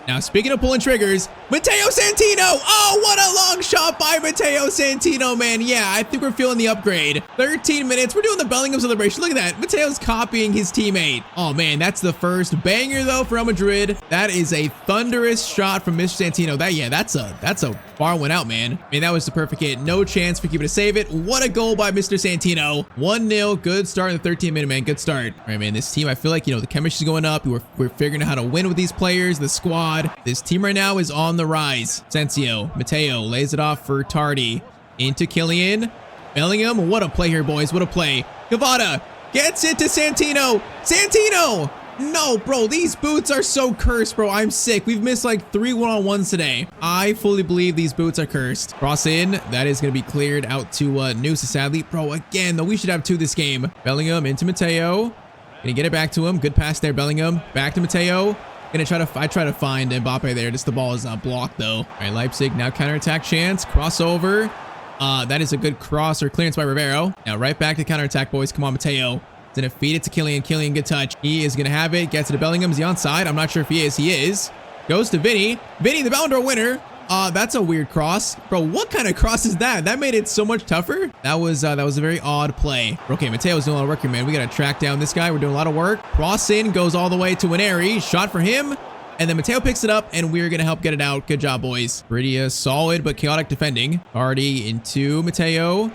[SPEAKER 1] Now, speaking of pulling triggers, Matteo Santino. Oh, what a long shot by Matteo Santino, man. Yeah, I think we're feeling the upgrade. 13 minutes. We're doing the Bellingham celebration. Look at that. Mateo's copying his teammate. Oh, man, that's the first banger, though, for Real Madrid. That is a thunderous shot from Mr. Santino. That's a far one out, man. I mean, that was the perfect hit. No chance for keeper to save it. What a goal by Mr. Santino. 1-0. Good start in the 13th minute, man. Good start. All right, man, this team, I feel like, the chemistry's going up. We're figuring out how to win with these players, the squad. This team right now is on the rise. Sensio, Matteo lays it off for Tardy. Into Killian. Bellingham, what a play here, boys. What a play. Cavada gets it to Santino. Santino! No, bro, these boots are so cursed, bro. I'm sick. We've missed like 3 one-on-ones today. I fully believe these boots are cursed. Cross in. That is going to be cleared out to Noosa, sadly. Bro, again, though, we should have 2 this game. Bellingham into Matteo. Gonna get it back to him. Good pass there, Bellingham. Back to Matteo. I try to find Mbappe there. Just the ball is not blocked, though. All right, Leipzig now counterattack chance. Crossover. That is a good cross or clearance by Rivero. Now right back to counterattack, boys. Come on, Matteo. Gonna feed it to Killian. Killian, good touch. He is gonna have it. Gets it to Bellingham. Is he onside? I'm not sure if he is. He is. Goes to Vinny. Vinny, the Ballon d'Or winner. That's a weird cross. Bro, what kind of cross is that? That made it so much tougher. That was a very odd play. Okay, Matteo's doing a lot of work here, man. We got to track down this guy. We're doing a lot of work. Cross in, goes all the way to Winery. Shot for him. And then Matteo picks it up, and we're going to help get it out. Good job, boys. Pretty solid but chaotic defending. Already into Matteo.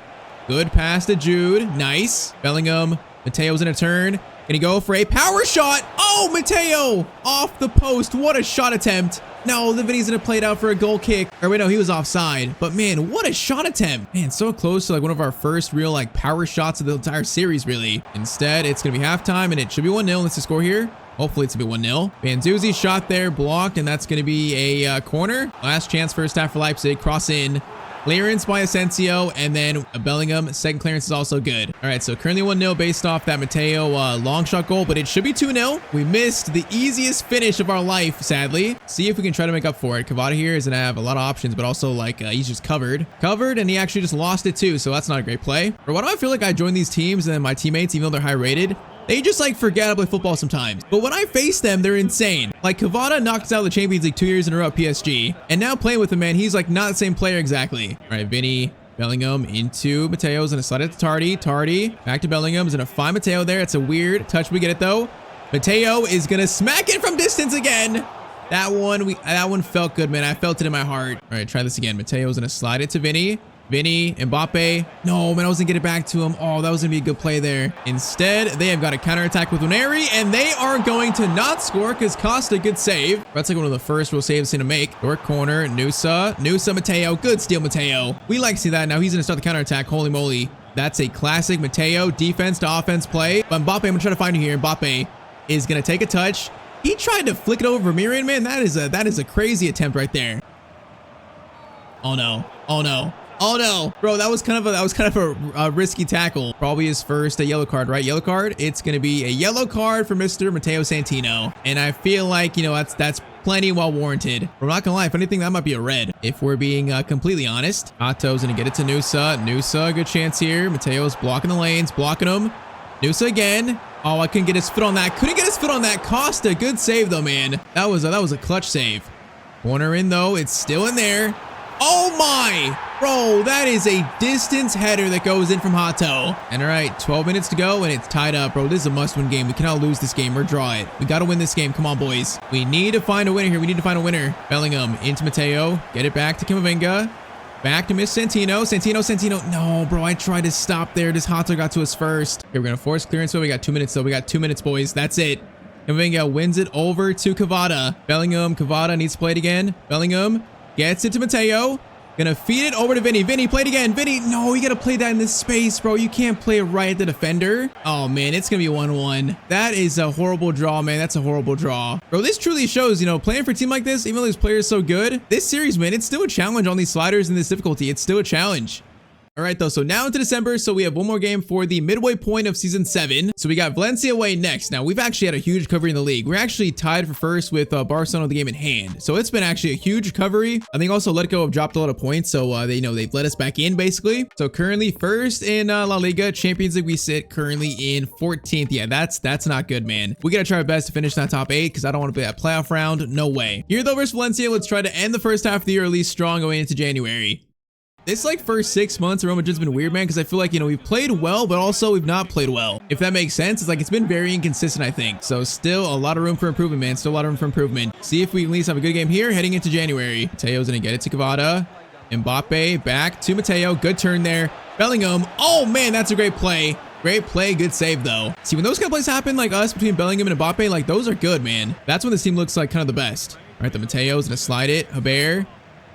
[SPEAKER 1] Good pass to Jude. Nice. Bellingham. Matteo's in a turn. Gonna go for a power shot. Oh, Matteo off the post. What a shot attempt. No, the Vinny's gonna play it out for a goal kick. Or wait, no, he was offside. But man, what a shot attempt. Man, so close to like one of our first real like power shots of the entire series, really. Instead, it's gonna be halftime and it should be 1-0. Let's just score here. Hopefully it's a bit 1-0. Banzuzzi shot there, blocked, and that's gonna be a corner. Last chance first half for Leipzig. Cross in. Clearance by Asensio, and then a Bellingham. Second clearance is also good. All right, so currently 1-0 based off that Matteo long shot goal, but it should be 2-0. We missed the easiest finish of our life, sadly. See if we can try to make up for it. Cavada here is going to have a lot of options, but also like he's just covered, and he actually just lost it too, so that's not a great play. But why do I feel like I join these teams and then my teammates, even though they're high rated, they just like forget how to play football sometimes. But when I face them, they're insane. Like Cavada knocked us out of the Champions League 2 years in a row at PSG. And now playing with him, man, he's like not the same player exactly. All right, Vinny, Bellingham into Matteo's gonna slide it to Tardy. Tardy, back to Bellingham. He's gonna find Matteo there. It's a weird touch. We get it though. Matteo is gonna smack it from distance again. That one felt good, man. I felt it in my heart. All right, try this again. Matteo's gonna slide it to Vinny. Vinny, Mbappe. No, man, I wasn't getting it back to him. Oh, that was going to be a good play there. Instead, they have got a counterattack with Winery, and they are going to not score because Costa, good save. That's like one of the first real saves to make. Short corner, Nusa, Matteo. Good steal, Matteo. We like to see that. Now he's going to start the counterattack. Holy moly. That's a classic Matteo defense to offense play. But Mbappe, I'm going to try to find you here. Mbappe is going to take a touch. He tried to flick it over Vermeeren, man. That is a crazy attempt right there. Oh, no. Oh, no. Oh no, bro, that was kind of a risky tackle. Probably his first yellow card, right? Yellow card. It's going to be a yellow card for Mr. Matteo Santino. And I feel like, you know, that's plenty well warranted. I'm not going to lie. If anything, that might be a red, if we're being completely honest. Otto's going to get it to Nusa. Nusa, good chance here. Matteo's blocking the lanes, blocking them. Nusa again. Oh, I couldn't get his foot on that. Couldn't get his foot on that. Costa, good save though, man. That was a clutch save. Corner in though. It's still in there. Oh my, bro, that is a distance header that goes in from Hato. And all right, 12 minutes to go and it's tied up, bro. This is a must-win game. We cannot lose this game or draw it. We got to win this game. Come on, boys. We need to find a winner here. We need to find a winner. Bellingham into Matteo. Get it back to Camavinga. Back to Miss Santino. Santino. No, bro, I tried to stop there. This Hato got to us first. Okay, we're going to force clearance. So we got 2 minutes, though. We got 2 minutes, boys. That's it. Camavinga wins it over to Cavada. Bellingham, Cavada needs to play it again. Bellingham gets it to Matteo. Gonna feed it over to Vinny. Vinny, play it again. Vinny, no, you gotta play that in this space, bro. You can't play it right at the defender. Oh, man, it's gonna be 1-1. That is a horrible draw, man. That's a horrible draw. Bro, this truly shows, you know, playing for a team like this, even though this player is so good, this series, man, it's still a challenge on these sliders and this difficulty. It's still a challenge. All right, though, so now into December, so we have one more game for the midway point of Season 7. So we got Valencia away next. Now, we've actually had a huge recovery in the league. We're actually tied for first with Barcelona the game in hand. So it's been actually a huge recovery. I think also Atletico have dropped a lot of points, so they've let us back in, basically. So currently first in La Liga. Champions League, we sit currently in 14th. Yeah, that's not good, man. We got to try our best to finish that top 8 because I don't want to play that playoff round. No way. Here, though, versus Valencia, let's try to end the first half of the year at least strong going into January. This like first 6 months of Real Madrid's been weird, man, because I feel like, you know, we've played well, but also we've not played well. If that makes sense, it's like it's been very inconsistent, I think. So still a lot of room for improvement, man. Still a lot of room for improvement. See if we at least have a good game here heading into January. Mateo's gonna get it to Cavada. Mbappe back to Matteo. Good turn there. Bellingham. Oh man, that's a great play. Great play, good save though. See, when those kind of plays happen like us between Bellingham and Mbappe, like those are good, man. That's when this team looks like kind of the best. All right, the Mateo's gonna slide it. Haber.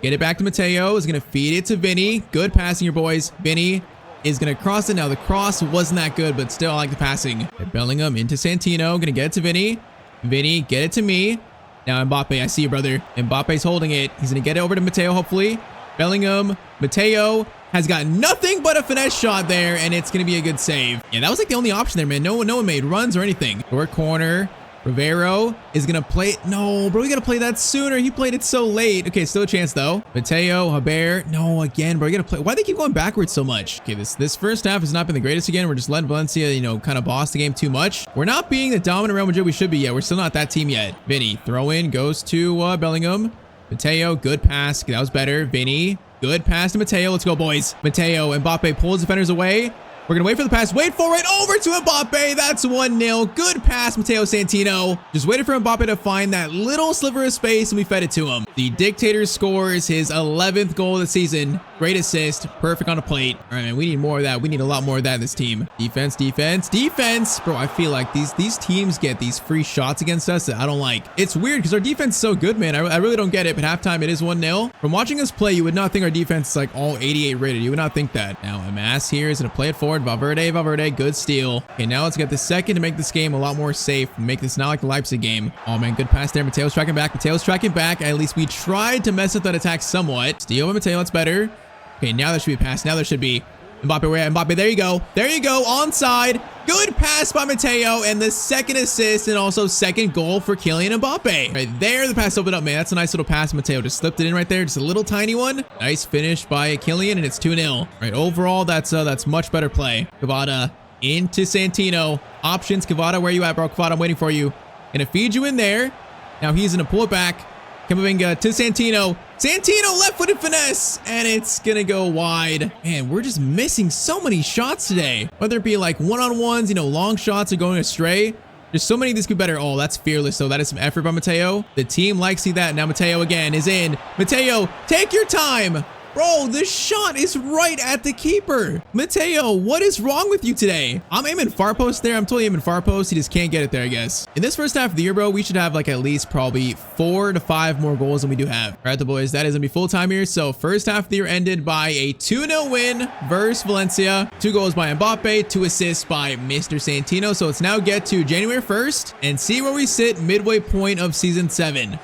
[SPEAKER 1] Get it back to Matteo. Is going to feed it to Vinny. Good passing, your boys. Vinny is going to cross it. Now, the cross wasn't that good, but still, I like the passing. Bellingham into Santino. Going to get it to Vinny. Vinny, get it to me. Now, Mbappe, I see you, brother. Mbappe's holding it. He's going to get it over to Matteo, hopefully. Bellingham. Matteo has got nothing but a finesse shot there, and it's going to be a good save. Yeah, that was like the only option there, man. No one made runs or anything. Short corner. Rivero is going to play it. No, bro, we got to play that sooner. He played it so late. Okay, still a chance, though. Matteo, Haber. No, again, bro, you got to play. Why do they keep going backwards so much? Okay, this first half has not been the greatest again. We're just letting Valencia, you know, kind of boss the game too much. We're not being the dominant Real Madrid we should be yet. We're still not that team yet. Vinny, throw in, goes to Bellingham. Matteo, good pass. That was better. Vinny, good pass to Matteo. Let's go, boys. Matteo, Mbappe pulls defenders away. We're going to wait for the pass. Wait for it. Over to Mbappe. That's 1-0. Good pass, Matteo Santino. Just waited for Mbappe to find that little sliver of space, and we fed it to him. The dictator scores his 11th goal of the season. Great assist. Perfect on the plate. All right, man. We need more of that. We need a lot more of that in this team. Defense, defense, defense. Bro, I feel like these teams get these free shots against us that I don't like. It's weird because our defense is so good, man. I really don't get it, but halftime it is 1-0. From watching us play, you would not think our defense is like all 88 rated. You would not think that. Now, Amass here is going to play it forward. Valverde, good steal. Okay, now let's get the second to make this game a lot more safe and make this not like the Leipzig game. Oh, man, good pass there. Mateo's tracking back. Mateo's tracking back. At least we tried to mess up that attack somewhat. Steal by Matteo. That's better. Okay, now there should be a pass. Now there should be. Mbappe, where at? Mbappe, there you go. There you go. Onside. Good pass by Matteo. And the second assist and also second goal for Kylian Mbappe. Right there, the pass opened up, man. That's a nice little pass. Matteo just slipped it in right there. Just a little tiny one. Nice finish by Kylian, and it's 2-0. All right, overall, that's much better play. Kvara into Santino. Options. Kvara, where you at, bro? Kvara, I'm waiting for you. Gonna feed you in there. Now he's gonna pull it back. Kamavinga to Santino. Santino, left-footed finesse, and it's gonna go wide. Man, we're just missing so many shots today. Whether it be like one-on-ones, you know, long shots are going astray. There's so many this could be better. Oh, that's fearless, though. That is some effort by Matteo. The team likes to see that. Now Matteo again is in. Matteo, take your time. Bro, this shot is right at the keeper. Matteo, what is wrong with you today? I'm aiming far post there. I'm totally aiming far post. He just can't get it there, I guess. In this first half of the year, bro, we should have like at least probably 4 to 5 more goals than we do have. All right, the boys, that is gonna be full time here. So first half of the year ended by a 2-0 win versus Valencia. 2 goals by Mbappe, 2 assists by Mr. Santino. So let's now get to January 1st and see where we sit midway point of season 7.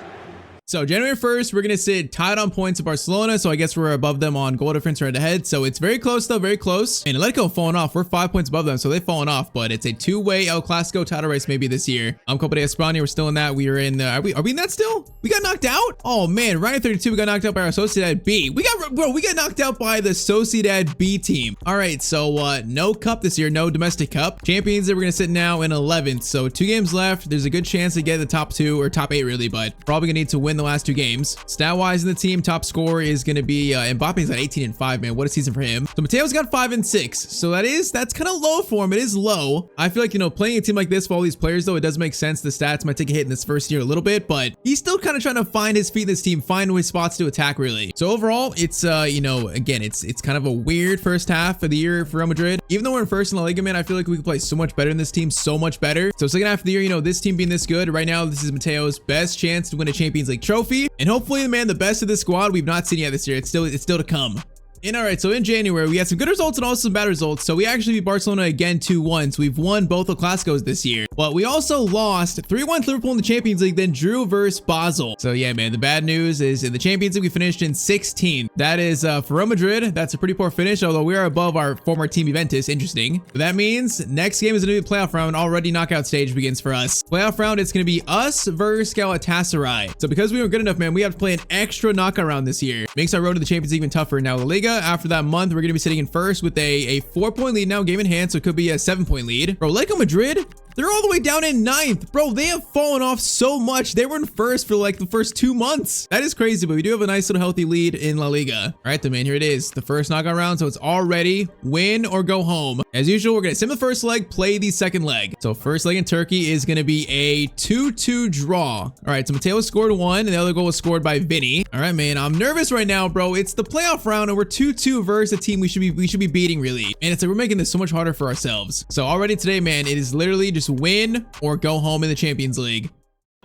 [SPEAKER 1] So January 1st, we're going to sit tied on points of Barcelona. So I guess we're above them on goal difference right ahead. So it's very close though, very close. And Atletico fallen off. We're 5 points above them. So they've fallen off, but it's a 2-way El Clasico title race maybe this year. Copa de España, we're still in that. We are in the, are we in that still? We got knocked out? Oh man, right at 32, we got knocked out by our Sociedad B. We got knocked out by the Sociedad B team. All right, so no cup this year, no domestic cup. Champions, we're going to sit now in 11th. So 2 games left. There's a good chance to get the top 2 or top 8 really, but probably going to need to win the last 2 games. Stat-wise in the team, top scorer is going to be Mbappe's at 18-5, man. What a season for him. So Mateo's got 5-6. So that's kind of low for him. It is low. I feel like, you know, playing a team like this for all these players, though, it does make sense. The stats might take a hit in this first year a little bit, but he's still kind of trying to find his feet in this team, find his spots to attack, really. So overall, it's, you know, again, it's kind of a weird first half of the year for Real Madrid. Even though we're in first in La Liga, man, I feel like we could play so much better in this team, so much better. So second half of the year, you know, this team being this good, right now, this is Mateo's best chance to win a Champions League trophy. And hopefully, man, the best of this squad we've not seen yet this year. It's still to come. And all right, so in January, we had some good results and also some bad results. So we actually beat Barcelona again 2-1. So we've won both the Clásicos this year. But we also lost 3-1 to Liverpool in the Champions League, then drew versus Basel. So yeah, man, the bad news is in the Champions League, we finished in 16th. That is for Real Madrid. That's a pretty poor finish, although we are above our former team Juventus. Interesting. But that means next game is going to be a playoff round. Already knockout stage begins for us. Playoff round, it's going to be us versus Galatasaray. So because we were good enough, man, we have to play an extra knockout round this year. Makes our road to the Champions League even tougher. Now, La Liga, after that month, we're going to be sitting in first with a 4-point lead now, game in hand, so it could be a 7-point lead. Bro, Atletico Madrid, they're all the way down in 9th. Bro, they have fallen off so much. They were in first for like the first 2 months. That is crazy, but we do have a nice little healthy lead in La Liga. All right, then, man, here it is. The first knockout round, so it's already win or go home. As usual, we're going to sim the first leg, play the second leg. So first leg in Turkey is going to be a 2-2 draw. All right, so Matteo scored 1, and the other goal was scored by Vinny. All right, man, I'm nervous right now, bro. It's the playoff round, and we're 2-2 versus a team we should be beating, really. And it's like we're making this so much harder for ourselves. So already today, man, it is literally just win or go home in the Champions League.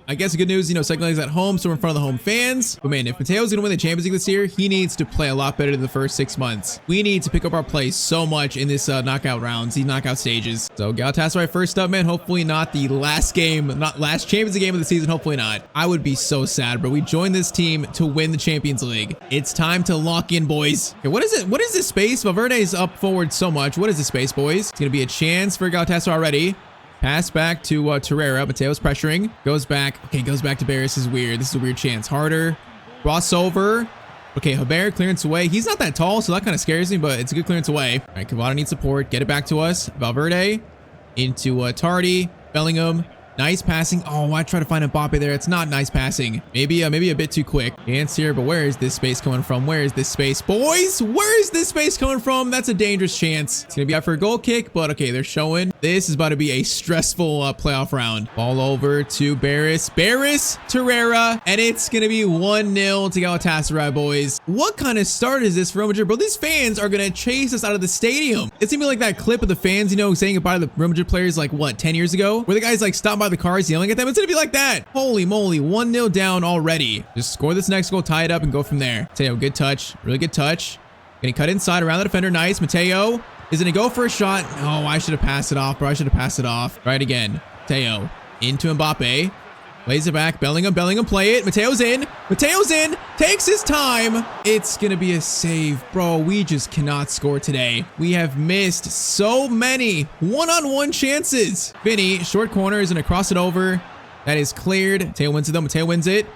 [SPEAKER 1] I guess the good news, you know, second leg's at home, so we're in front of the home fans. But man, if Mateo's gonna win the Champions League this year, he needs to play a lot better than the first 6 months. We need to pick up our play so much in this knockout rounds, these knockout stages. So Galatasaray first up, man. Hopefully not the last game, not last Champions League game of the season. Hopefully not. I would be so sad, but we joined this team to win the Champions League. It's time to lock in, boys. Okay, what is it? What is this space? Valverde's up forward so much. What is this space, boys? It's gonna be a chance for Galatasaray already. Pass back to Torreira. Mateo's pressuring. Goes back. Okay, goes back to Barris. This is weird. This is a weird chance. Harder. Crossover. Okay, Haber, clearance away. He's not that tall, so that kind of scares me, but it's a good clearance away. All right, Cavada needs support. Get it back to us. Valverde into Tardy. Bellingham. Nice passing. Oh, I try to find Mbappe there. It's not nice passing. Maybe a bit too quick. Chance here, but where is this space coming from? Where is this space? Boys, where is this space coming from? That's a dangerous chance. It's going to be out for a goal kick, but okay, they're showing. This is about to be a stressful playoff round. Ball over to Barris. Barris, Torreira, and it's going to be 1-0 to Galatasaray, boys. What kind of start is this for Real Madrid, bro? These fans are going to chase us out of the stadium. It's going to be like that clip of the fans, you know, saying goodbye to the Real Madrid players like, what, 10 years ago? Where the guys like stopped by the cars yelling at them. It's going to be like that. Holy moly, 1-0 down already. Just score this next goal, tie it up, and go from there. Matteo, good touch. Really good touch. Gonna cut inside around the defender. Nice. Matteo is gonna go for a shot. Oh, I should have passed it off, bro. I should have passed it off. Right again. Matteo into Mbappe. Plays it back. Bellingham. Bellingham, play it. Mateo's in. Mateo's in. Takes his time. It's gonna be a save. Bro, we just cannot score today. We have missed so many one-on-one chances. Vinny, short corner, is gonna cross it over. That is cleared. Matteo wins it though. Matteo wins it.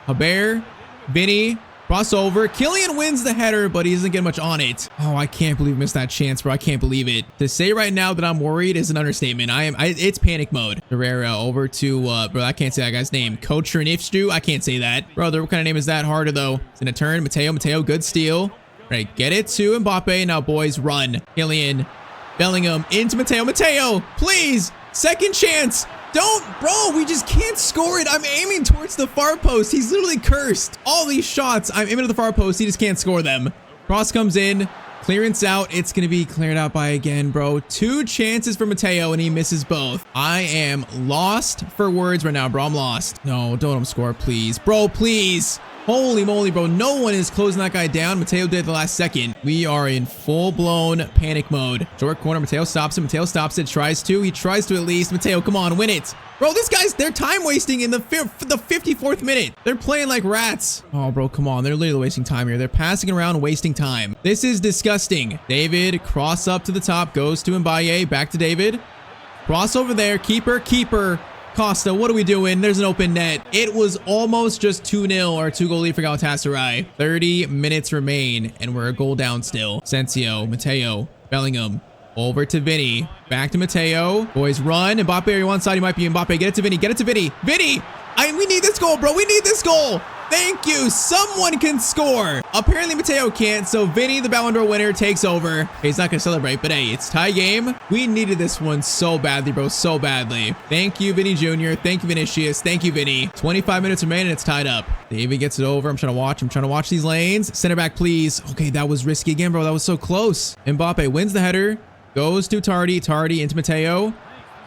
[SPEAKER 1] Haber. Vinny. Crossover. Kylian wins the header, but he doesn't get much on it. Oh, I can't believe we missed that chance, bro. I can't believe it. To say right now that I'm worried is an understatement. It's panic mode. Herrera over to, bro, I can't say that guy's name. Coach Nifstu. I can't say that. Brother, what kind of name is that? Harder, though. It's in a turn. Matteo, good steal. Right, get it to Mbappe. Now, boys, run. Kylian. Bellingham into Matteo. Matteo, please. Second chance. Don't, bro, we just can't score it. I'm aiming towards the far post. He's literally cursed. All these shots, I'm aiming at the far post. He just can't score them. Cross comes in, clearance out. It's going to be cleared out by again, bro. 2 chances for Matteo, and he misses both. I am lost for words right now, bro. I'm lost. No, don't let him score, please. Bro, please. Holy moly, bro. No one is closing that guy down. Matteo did it the last second. We are in full-blown panic mode. Short corner. Matteo stops it. Matteo stops it. Tries to. He tries to at least. Matteo, come on. Win it. Bro, these guys, they're time wasting in the 54th minute. They're playing like rats. Oh, bro, come on. They're literally wasting time here. They're passing around, wasting time. This is disgusting. David, cross up to the top. Goes to Mbaye. Back to David. Cross over there. Keeper. Costa, what are we doing? There's an open net. It was almost just 2-0 or 2-goal lead for Galatasaray. 30 minutes remain, and we're a goal down still. Sensio, Matteo, Bellingham, over to Vinny. Back to Matteo. Boys, run. Mbappe, are you on side? He might be Mbappe. Get it to Vinny. Get it to Vinny. Vinny! We need this goal, bro. We need this goal. Thank you. Someone can score. Apparently, Matteo can't, so Vinny, the Ballon d'Or winner, takes over. Okay, he's not going to celebrate, but hey, it's tie game. We needed this one so badly, bro, so badly. Thank you, Vinny Jr. Thank you, Vinicius. Thank you, Vinny. 25 minutes remain, and it's tied up. David gets it over. I'm trying to watch these lanes. Center back, please. Okay, that was risky again, bro. That was so close. Mbappe wins the header. Goes to Tardy. Tardy into Matteo.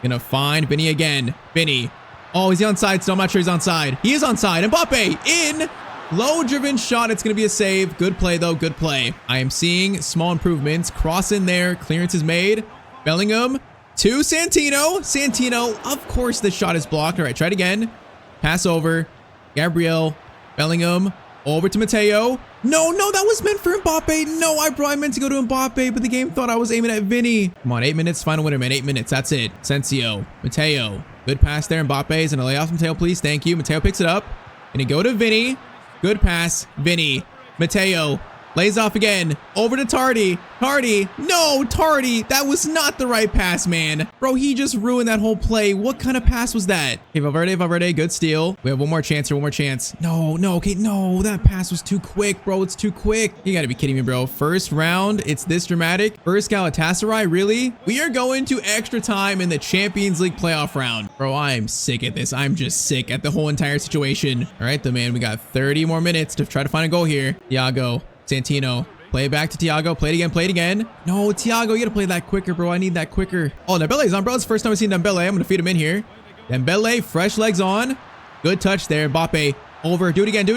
[SPEAKER 1] Gonna find Vinny again. Vinny. Oh, is he onside still? I'm not sure he's onside. He is onside. Mbappe in. Low-driven shot. It's going to be a save. Good play, though. Good play. I am seeing small improvements. Cross in there. Clearance is made. Bellingham to Santino. Santino. Of course, the shot is blocked. All right, try it again. Pass over. Gabriel. Bellingham. Over to Matteo. No, that was meant for Mbappe. No, I meant to go to Mbappe, but the game thought I was aiming at Vinny. Come on, 8 minutes. Final winner, man. 8 minutes. That's it. Sensio. Matteo. Good pass there. Mbappe is going to lay off Matteo, please. Thank you. Matteo picks it up. Going to go to Vinny. Good pass. Vinny. Matteo. Lays off again. Over to Tardy. Tardy. No, Tardy. That was not the right pass, man. Bro, he just ruined that whole play. What kind of pass was that? Okay, Valverde. Good steal. We have one more chance here. One more chance. No. Okay, no. That pass was too quick, bro. It's too quick. You got to be kidding me, bro. First round. It's this dramatic. First Galatasaray, really? We are going to extra time in the Champions League playoff round. Bro, I am sick at this. I'm just sick at the whole entire situation. All right, though, man. We got 30 more minutes to try to find a goal here. Thiago. Santino. Play it back to Thiago. Play it again. No, Thiago, you gotta play that quicker, bro. I need that quicker. Oh, Dembele's on, bro. It's the first time I've seen Dembele. I'm gonna feed him in here. Dembele, fresh legs on. Good touch there. Mbappe. Over. Do it again.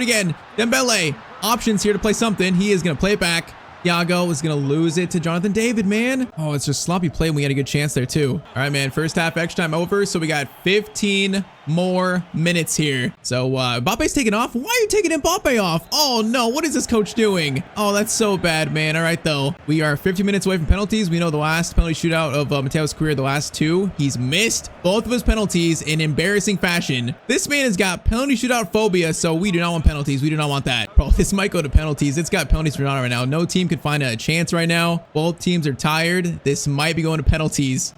[SPEAKER 1] Dembele. Options here to play something. He is gonna play it back. Thiago is going to lose it to Jonathan David, man. Oh, it's just sloppy play. We had a good chance there, too. All right, man. First half extra time over. So we got 15 more minutes here. So Mbappe's taking off. Why are you taking Mbappe off? Oh, no. What is this coach doing? Oh, that's so bad, man. All right, though. We are 50 minutes away from penalties. We know the last penalty shootout of Matteo's career, the last two. He's missed both of his penalties in embarrassing fashion. This man has got penalty shootout phobia, so we do not want penalties. We do not want that. Bro, this might go to penalties. It's got penalties for Ronaldo right now. No team could find a chance right now. Both teams are tired. This might be going to penalties.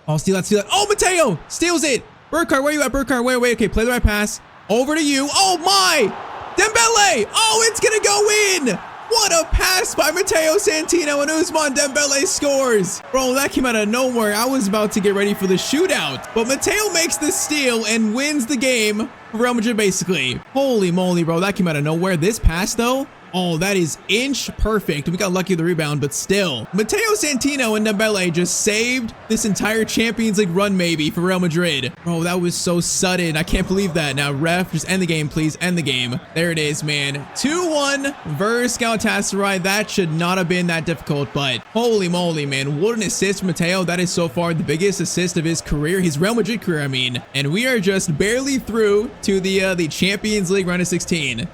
[SPEAKER 1] Oh, steal that. Oh, Matteo steals it. Burkhardt, where you at, Burkhardt? Wait. Okay, play the right pass. Over to you. Oh, my. Dembele. Oh, it's going to go in. What a pass by Matteo Santino, and Ousmane Dembele scores. Bro, that came out of nowhere. I was about to get ready for the shootout, but Matteo makes the steal and wins the game for Real Madrid, basically. Holy moly, bro. That came out of nowhere. This pass, though, oh, that is inch perfect. We got lucky with the rebound, but still. Matteo Santino and Dembele just saved this entire Champions League run, maybe, for Real Madrid. Bro, that was so sudden. I can't believe that. Now, ref, just end the game, please. End the game. There it is, man. 2-1 versus Galatasaray. That should not have been that difficult, but holy moly, man. What an assist from Matteo. That is so far the biggest assist of his career, his Real Madrid career, I mean. And we are just barely through to the Champions League round of 16.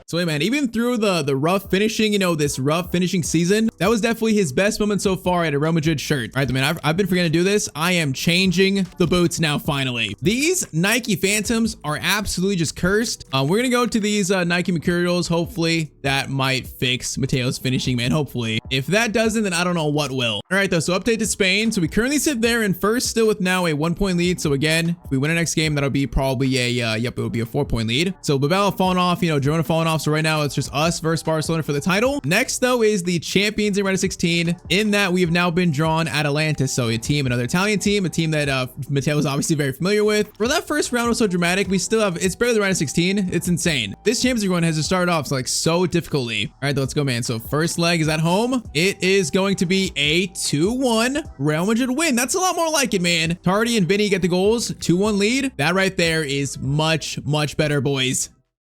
[SPEAKER 1] So, hey, man, even through the rough finishing, you know, this rough finishing season, that was definitely his best moment so far at a Real Madrid shirt. All right, man, I've been forgetting to do this. I am changing the boots now, finally. These Nike Phantoms are absolutely just cursed. We're going to go to these Nike Mercurials. Hopefully, that might fix Mateo's finishing, man, hopefully. If that doesn't, then I don't know what will. All right, though, so update to Spain. So we currently sit there in first, still with now a 1-point lead. So again, if we win our next game, that'll be probably a, it will be a 4-point lead. So Babel falling off, you know, Girona falling off. So right now, it's just us versus Barcelona for the title. Next, though, is the Champions League round of 16. In that, we have now been drawn Atalanta. So a team, another Italian team, a team that Matteo is obviously very familiar with. For that first round was so dramatic, we still have, it's barely the round of 16. It's insane. This Champions League run has to start off like so difficultly. All right, let's go, man. So first leg is at home. It is going to be a 2-1 Real Madrid win. That's a lot more like it, man. Tardy and Vinny get the goals. 2-1 lead. That right there is much, much better, boys.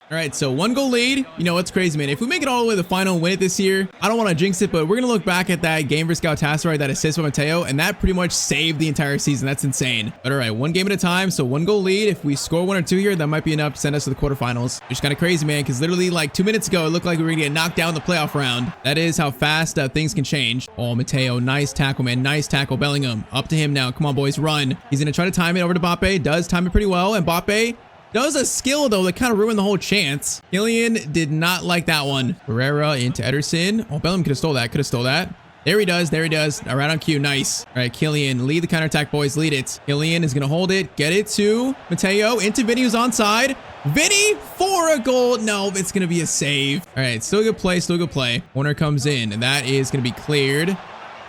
[SPEAKER 1] All right, so 1-goal lead. You know, what's crazy, man. If we make it all the way to the final and win it this year, I don't want to jinx it, but we're going to look back at that game versus Galatasaray, that assist by Matteo, and that pretty much saved the entire season. That's insane. But all right, one game at a time. So 1-goal lead. If we score 1 or 2 here, that might be enough to send us to the quarterfinals. Which is kind of crazy, man, because literally like 2 minutes ago, it looked like we were going to get knocked down in the playoff round. That is how fast things can change. Oh, Matteo, nice tackle, man. Nice tackle. Bellingham, up to him now. Come on, boys, run. He's going to try to time it over to Mbappe. Does time it pretty well. And Mbappe does a skill, though, that kind of ruined the whole chance. Kylian did not like that one. Herrera into Ederson. Oh, Bellingham could have stole that. Could have stole that. There he does. There he does. All right, on cue. Nice. All right, Kylian, lead the counterattack, boys. Lead it. Kylian is going to hold it. Get it to Matteo. Into Vinny, who's onside. Vinny for a goal. No, it's going to be a save. All right, still a good play. Still a good play. Corner comes in, and that is going to be cleared.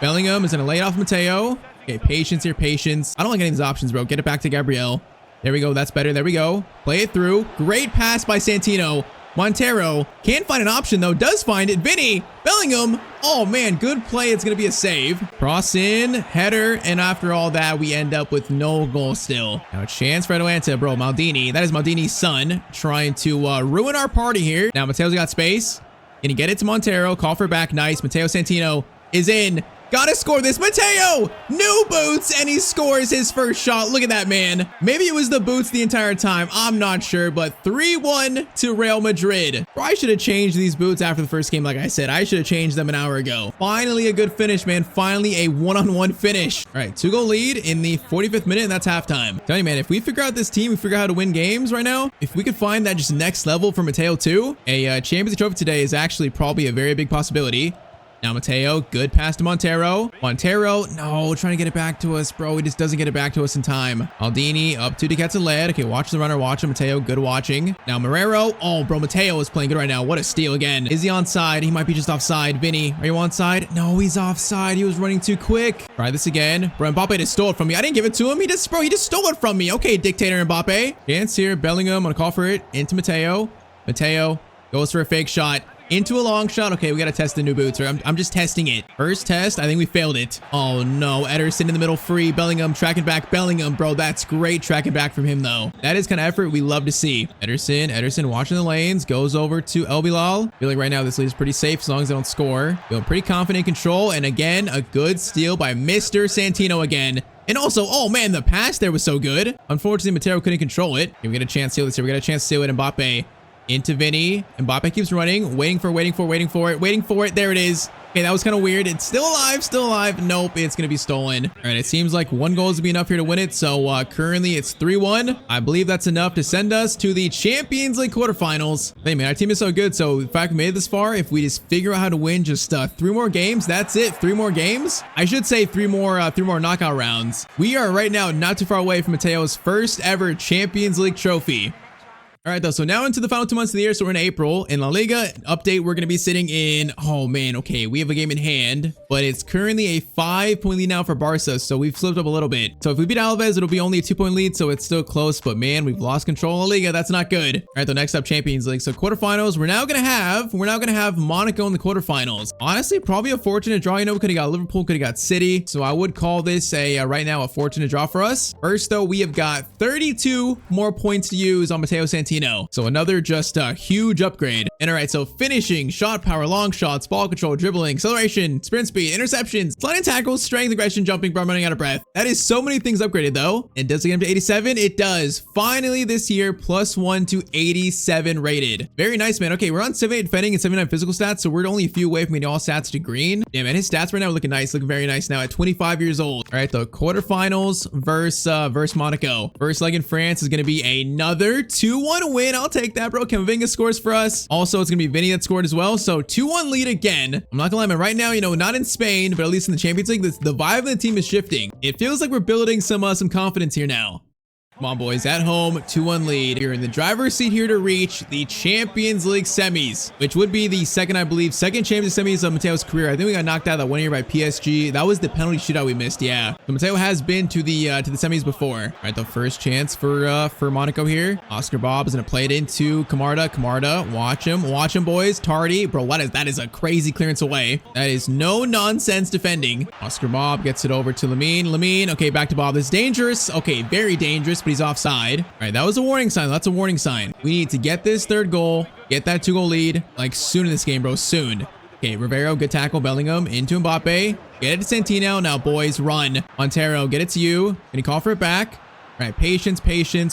[SPEAKER 1] Bellingham is going to lay it off Matteo. Okay, patience here. Patience. I don't like any of these options, bro. Get it back to Gabriel. There we go. That's better. There we go. Play it through. Great pass by Santino. Montero can't find an option, though. Does find it. Vinny. Bellingham. Oh, man. Good play. It's going to be a save. Cross in. Header. And after all that, we end up with no goal still. Now, a chance for Atalanta, bro. Maldini. That is Maldini's son trying to ruin our party here. Now, Matteo's got space. Can he get it to Montero? Call for back. Nice. Matteo Santino is in. Gotta score this. Matteo! New boots, and he scores his first shot. Look at that, man. Maybe it was the boots the entire time. I'm not sure, but 3-1 to Real Madrid. Bro, I should have changed these boots after the first game, like I said. I should have changed them an hour ago. Finally, a good finish, man. Finally, a one-on-one finish. All right, 2-goal lead in the 45th minute, and that's halftime. Tell you, man, if we figure out this team, we figure out how to win games right now, if we could find that just next level for Matteo too, a Champions League trophy today is actually probably a very big possibility. Now Matteo, good pass to Montero. Montero, no, trying to get it back to us, bro. He just doesn't get it back to us in time. Maldini up to Decathlon. Okay, watch the runner, watch him. Matteo, good watching. Now Marrero. Oh, bro, Matteo is playing good right now. What a steal again. Is he onside? He might be just offside. Vinny, are you onside? No, he's offside. He was running too quick. Try this again. Bro, Mbappe just stole it from me. I didn't give it to him. He just stole it from me. Okay, dictator Mbappe. Chance here. Bellingham on a call for it. Into Matteo. Matteo goes for a fake shot. Into a long shot. Okay, we got to test the new boots. I'm just testing it. First test. I think we failed it. Oh, no. Ederson in the middle free. Bellingham tracking back. Bellingham, bro. That's great tracking back from him, though. That is kind of effort we love to see. Ederson watching the lanes. Goes over to El Bilal. I feel like right now this lead is pretty safe as long as they don't score. Feeling pretty confident in control. And again, a good steal by Mr. Santino again. And also, oh man, the pass there was so good. Unfortunately, Matteo couldn't control it. Okay, we get a chance to steal this here. We got a chance to steal it. Mbappe. Into Vinny. Mbappe keeps running. Waiting for it. There it is. Okay, that was kind of weird. It's still alive, still alive. Nope, it's going to be stolen. All right, it seems like one goal is to be enough here to win it. So currently it's 3-1. I believe that's enough to send us to the Champions League quarterfinals. Hey, man, our team is so good. So in fact, we made it this far. If we just figure out how to win just 3 more games, that's it. 3 more games. I should say 3 more knockout rounds. We are right now not too far away from Mateo's first ever Champions League trophy. All right, though, so now into the final 2 months of the year, so we're in April. In La Liga update, we're going to be sitting in, oh man, okay, we have a game in hand, but it's currently a 5-point lead now for Barca, so we've slipped up a little bit. So if we beat Alves, it'll be only a 2-point lead, so it's still close, but man, we've lost control of La Liga. That's not good. All right, though, next up, Champions League. So quarterfinals, we're now going to have Monaco in the quarterfinals. Honestly, probably a fortunate draw. You know, we could have got Liverpool, could have got City, so I would call this right now a fortunate draw for us. First, though, we have got 32 more points to use on Matteo Santino. So another just a huge upgrade. And all right, so finishing, shot power, long shots, ball control, dribbling, acceleration, sprint speed, interceptions, sliding tackles, strength, aggression, jumping, bro, I'm running out of breath. That is so many things upgraded though. And does it get him to 87? It does. Finally this year, +1 to 87 rated. Very nice, man. Okay, we're on 78 defending and 79 physical stats, so we're only a few away from getting all stats to green. Yeah, man, his stats right now are looking nice, looking very nice now at 25 years old. All right, the quarterfinals versus Monaco. First leg in France is going to be another 2-1 win. I'll take that, bro. Camavinga scores for us. Also, it's gonna be Vinny that scored as well. So 2-1 lead again. I'm not gonna lie, man. Right now, you know, not in Spain, but at least in the Champions League, the vibe of the team is shifting. It feels like we're building some confidence here now. Come on, boys, at home, 2-1 lead. You're in the driver's seat here to reach the Champions League semis, which would be the second Champions League semis of Mateo's career. I think we got knocked out that 1 year by PSG. That was the penalty shootout we missed, yeah. So Mateo has been to the semis before. All right, the first chance for Monaco here. Oscar Bob is gonna play it into Camarda. Camarda, watch him, boys. Tardy, bro, that is a crazy clearance away. That is no nonsense defending. Oscar Bob gets it over to Lamine, okay, back to Bob. This is dangerous. Okay, very dangerous. But he's offside. All right, that was a warning sign. That's a warning sign. We need to get this 3rd goal, get that 2-goal lead, like soon in this game, bro, soon. Okay, Rivero, good tackle, Bellingham, into Mbappe. Get it to Santino. Now, boys, run. Montero, get it to you. Can you call for it back? All right, patience.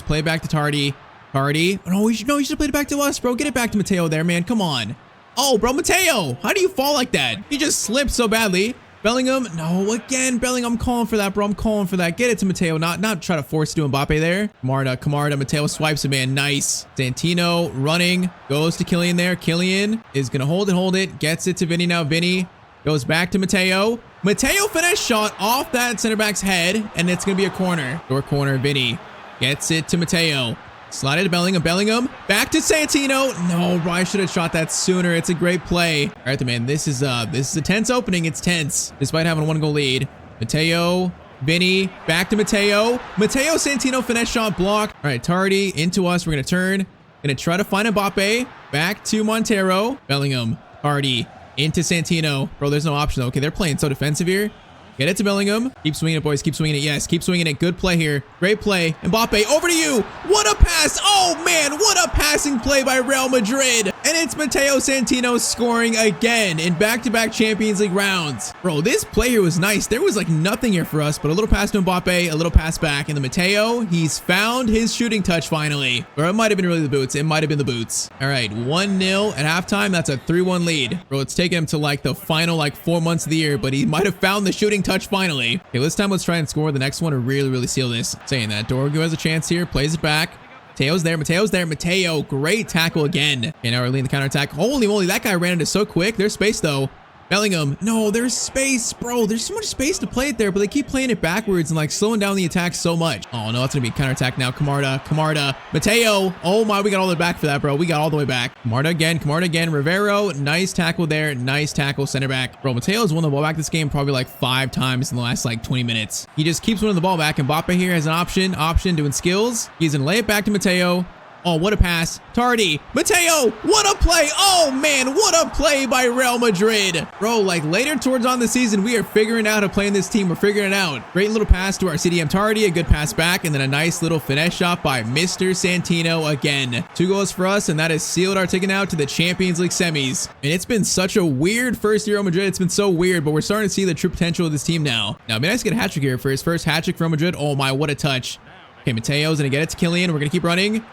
[SPEAKER 1] Play back to Tardy. No, you should have played it back to us, bro. Get it back to Mateo there, man. Come on. Oh, bro, Mateo, how do you fall like that? He just slipped so badly. Bellingham, no, again, Bellingham, I'm calling for that, bro. I'm calling for that. Get it to Mateo, not try to force it to Mbappe there. Camarda, Mateo swipes it, man, nice. Santino running, goes to Kylian there. Kylian is gonna hold it, gets it to Vinny now. Vinny goes back to Mateo. Mateo finesse shot off that center back's head, and it's gonna be a corner. Short corner, Vinny gets it to Mateo. Slide it to Bellingham, back to Santino. No, bro, I should have shot that sooner. It's a great play. All right, man, this is a tense opening. It's tense, despite having a 1-goal lead. Mateo, Vinny, back to Mateo. Santino, finesse shot blocked. All right, Tardy into us. We're gonna turn, gonna try to find Mbappe. Back to Montero. Bellingham, Tardy, into Santino. Bro, there's no option though. Okay, they're playing so defensive here. Get it to Bellingham. Keep swinging it, boys. Keep swinging it. Yes, keep swinging it. Good play here. Great play. Mbappe, over to you. What a pass. Oh, man. What a passing play by Real Madrid. And it's Matteo Santino scoring again in back-to-back Champions League rounds. Bro, this play here was nice. There was like nothing here for us, but a little pass to Mbappe, a little pass back. And the Matteo, he's found his shooting touch finally. Or it might have been really the boots. It might have been the boots. All right, 1-0 at halftime. That's a 3-1 lead. Bro, it's taken him to like the final 4 months of the year, but he might have found the shooting touch finally. Okay, this time let's try and score the next one to really seal this. Saying that, Dorgu has a chance here, plays it back. Mateo's there. Mateo, great tackle again. Okay, now we're leading the counterattack. Holy moly, that guy ran into so quick. There's space though. Bellingham, no, there's space, bro. There's so much space to play it there, but they keep playing it backwards and slowing down the attack so much. Oh no, that's gonna be a counterattack now. Camarda, Mateo. Oh my, we got all the way back for that, bro. We got all the way back. Camarda again. Rivero, nice tackle there. Nice tackle, center back. Bro, Mateo's won the ball back this game probably 5 times in the last 20 minutes. He just keeps winning the ball back. Mbappe here has an option doing skills. He's gonna lay it back to Mateo. Oh, what a pass. Tardy. Mateo, what a play. Oh, man, what a play by Real Madrid. Bro, later towards on the season, we are figuring out how to play in this team. We're figuring it out. Great little pass to our CDM Tardy, a good pass back, and then a nice little finesse shot by Mr. Santino again. 2 goals for us, and that has sealed our ticket out to the Champions League semis. And it's been such a weird first year of Madrid. It's been so weird, but we're starting to see the true potential of this team now. Now, it'd be nice to get a hat trick here for his first hat trick for Madrid. Oh, my, what a touch. Okay, Mateo's going to get it to Kylian. We're going to keep running.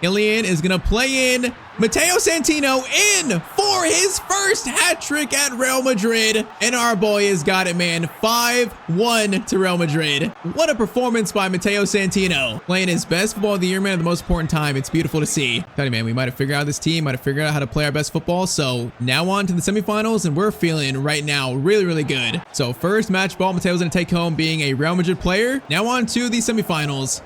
[SPEAKER 1] Kylian is going to play in. Matteo Santino in for his first hat trick at Real Madrid. And our boy has got it, man. 5-1 to Real Madrid. What a performance by Matteo Santino. Playing his best football of the year, man, at the most important time. It's beautiful to see. Tell you, man, we might have figured out this team, might have figured out how to play our best football. So now on to the semifinals, and we're feeling right now really, really good. So first match ball, Mateo's going to take home being a Real Madrid player. Now on to the semifinals.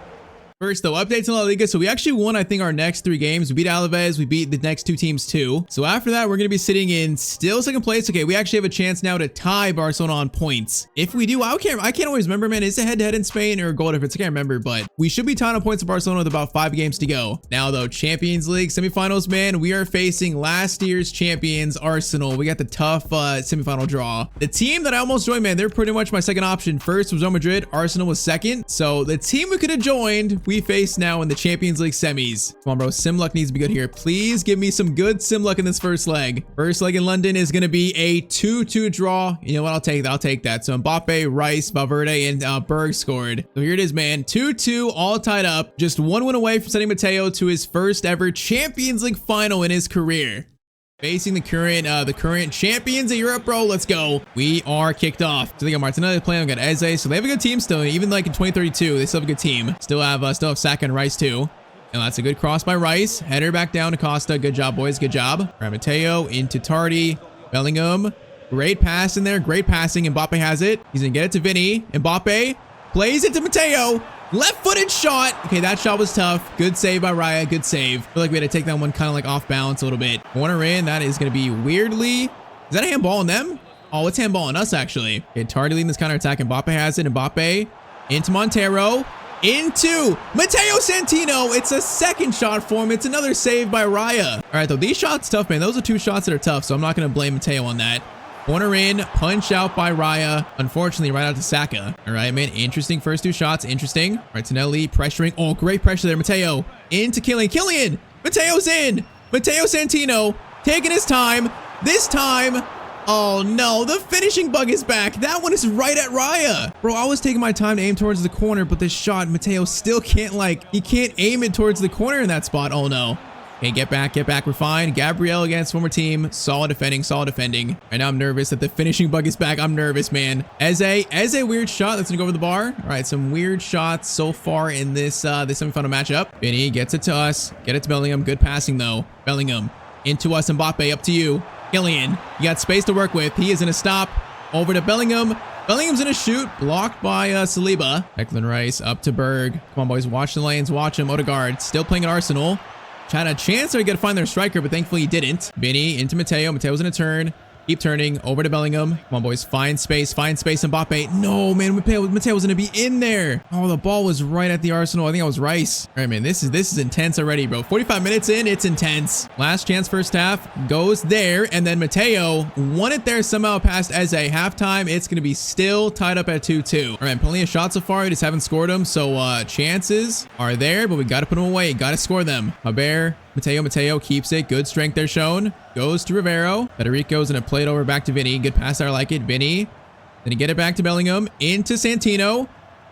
[SPEAKER 1] First, though, updates in La Liga. So we actually won, I think, our next 3 games. We beat Alaves. We beat the next 2 teams, too. So after that, we're going to be sitting in still second place. Okay, we actually have a chance now to tie Barcelona on points. If we do, I can't always remember, man. Is it head-to-head in Spain or goal difference? I can't remember, but we should be tied on points with Barcelona with about 5 games to go. Now, though, Champions League semifinals, man, we are facing last year's champions, Arsenal. We got the tough semifinal draw. The team that I almost joined, man, they're pretty much my second option. First was Real Madrid. Arsenal was second. So the team we could have joined, we face now in the Champions League semis. Come on, bro. Sim luck needs to be good here. Please give me some good sim luck in this first leg. First leg in London is going to be a 2-2 draw. You know what? I'll take that. So Mbappe, Rice, Valverde, and Berg scored. So here it is, man. 2-2, all tied up. Just 1 win away from sending Matteo to his first ever Champions League final in his career. Facing the current champions of Europe, bro. Let's go. We are kicked off. So they got Martinelli playing. We got Eze. So they have a good team still. Even like in 2032, they still have a good team. Still have Saka and Rice too. And that's a good cross by Rice. Header back down to Costa. Good job, boys. Good job. All right, Matteo into Tardy. Bellingham. Great pass in there. Great passing. Mbappe has it. He's gonna get it to Vinny. Mbappe plays it to Matteo. Left-footed shot. Okay, that shot was tough. Good save by Raya. Good save. I feel like we had to take that one kind of like off balance a little bit. Corner in. That is going to be weirdly. Is that a handball on them? Oh, it's handball on us, actually. Okay, Tardy leading this counter-attack. Mbappe has it. Mbappe into Montero. Into Matteo Santino. It's a second shot for him. It's another save by Raya. All right, though. These shots tough, man. Those are 2 shots that are tough, so I'm not going to blame Matteo on that. Corner in, punch out by Raya. Unfortunately, right out to Saka. All right, man. Interesting first 2 shots. Interesting. All right, Tonelli pressuring. Oh, great pressure there. Matteo into Kylian. Kylian! Matteo's in. Matteo Santino taking his time. This time, oh no, the finishing bug is back. That one is right at Raya. Bro, I was taking my time to aim towards the corner, but this shot, Matteo still can't he can't aim it towards the corner in that spot. Oh no. Okay, get back, we're fine. Gabriel against former team. Solid defending. Right now I'm nervous that the finishing bug is back. I'm nervous, man. Eze, weird shot. That's gonna go over the bar. All right, some weird shots so far in this semifinal matchup. Vinny gets it to us. Get it to Bellingham. Good passing, though. Bellingham into us. Mbappe, up to you. Kylian, you got space to work with. He is gonna stop. Over to Bellingham. Bellingham's gonna shoot. Blocked by Saliba. Declan Rice up to Berg. Come on, boys. Watch the lanes. Watch him. Odegaard still playing at Arsenal. Had a chance to get to find their striker, but thankfully he didn't. Vinny into Matteo. Matteo's gonna turn. Keep turning. Over to Bellingham. Come on, boys. Find space. Mbappe. No, man. Matteo's gonna be in there. Oh, the ball was right at the Arsenal. I think it was Rice. All right, man. This is intense already, bro. 45 minutes in. It's intense. Last chance first half. Goes there. And then Matteo won it there somehow past Eze. Halftime, it's gonna be still tied up at 2-2. All right, plenty of shots so far. We just haven't scored them. So chances are there, but we gotta put them away. Gotta score them. Haber. Matteo keeps it. Good strength there shown. Goes to Rivero. Federico's gonna play it over back to Vinny. Good pass there. I like it. Vinny. Then he get it back to Bellingham. Into Santino.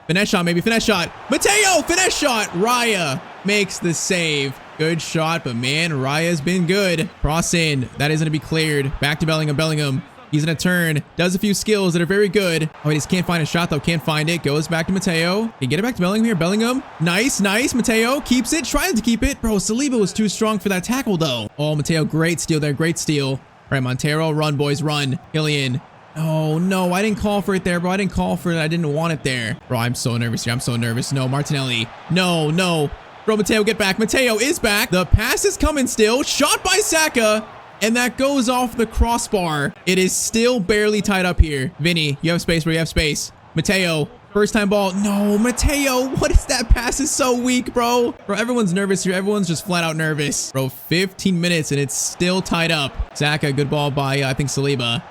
[SPEAKER 1] Finesse shot, maybe. Finesse shot. Matteo! Finesse shot. Raya makes the save. Good shot, but man, Raya's been good. Cross in. That is gonna be cleared. Back to Bellingham. He's gonna turn. Does a few skills that are very good. Oh, he just can't find a shot though. Can't find it. Goes back to Matteo. Can you get it back to Bellingham here? Bellingham. Nice. Matteo keeps it. Trying to keep it. Bro, Saliba was too strong for that tackle though. Oh, Matteo, great steal there. Great steal. All right, Montero, run, boys, run. Kylian. Oh, no, I didn't call for it there, bro. I didn't call for it. I didn't want it there. Bro, I'm so nervous here. I'm so nervous. No, Martinelli. No. Bro, Matteo, get back. Matteo is back. The pass is coming still. Shot by Saka. And that goes off the crossbar. It is still barely tied up here. Vinny, you have space, bro. You have space. Matteo, first time ball. No, Matteo, what is that? Pass is so weak, bro. Bro, everyone's nervous here. Everyone's just flat out nervous. Bro, 15 minutes and it's still tied up. Saka, good ball by, I think, Saliba.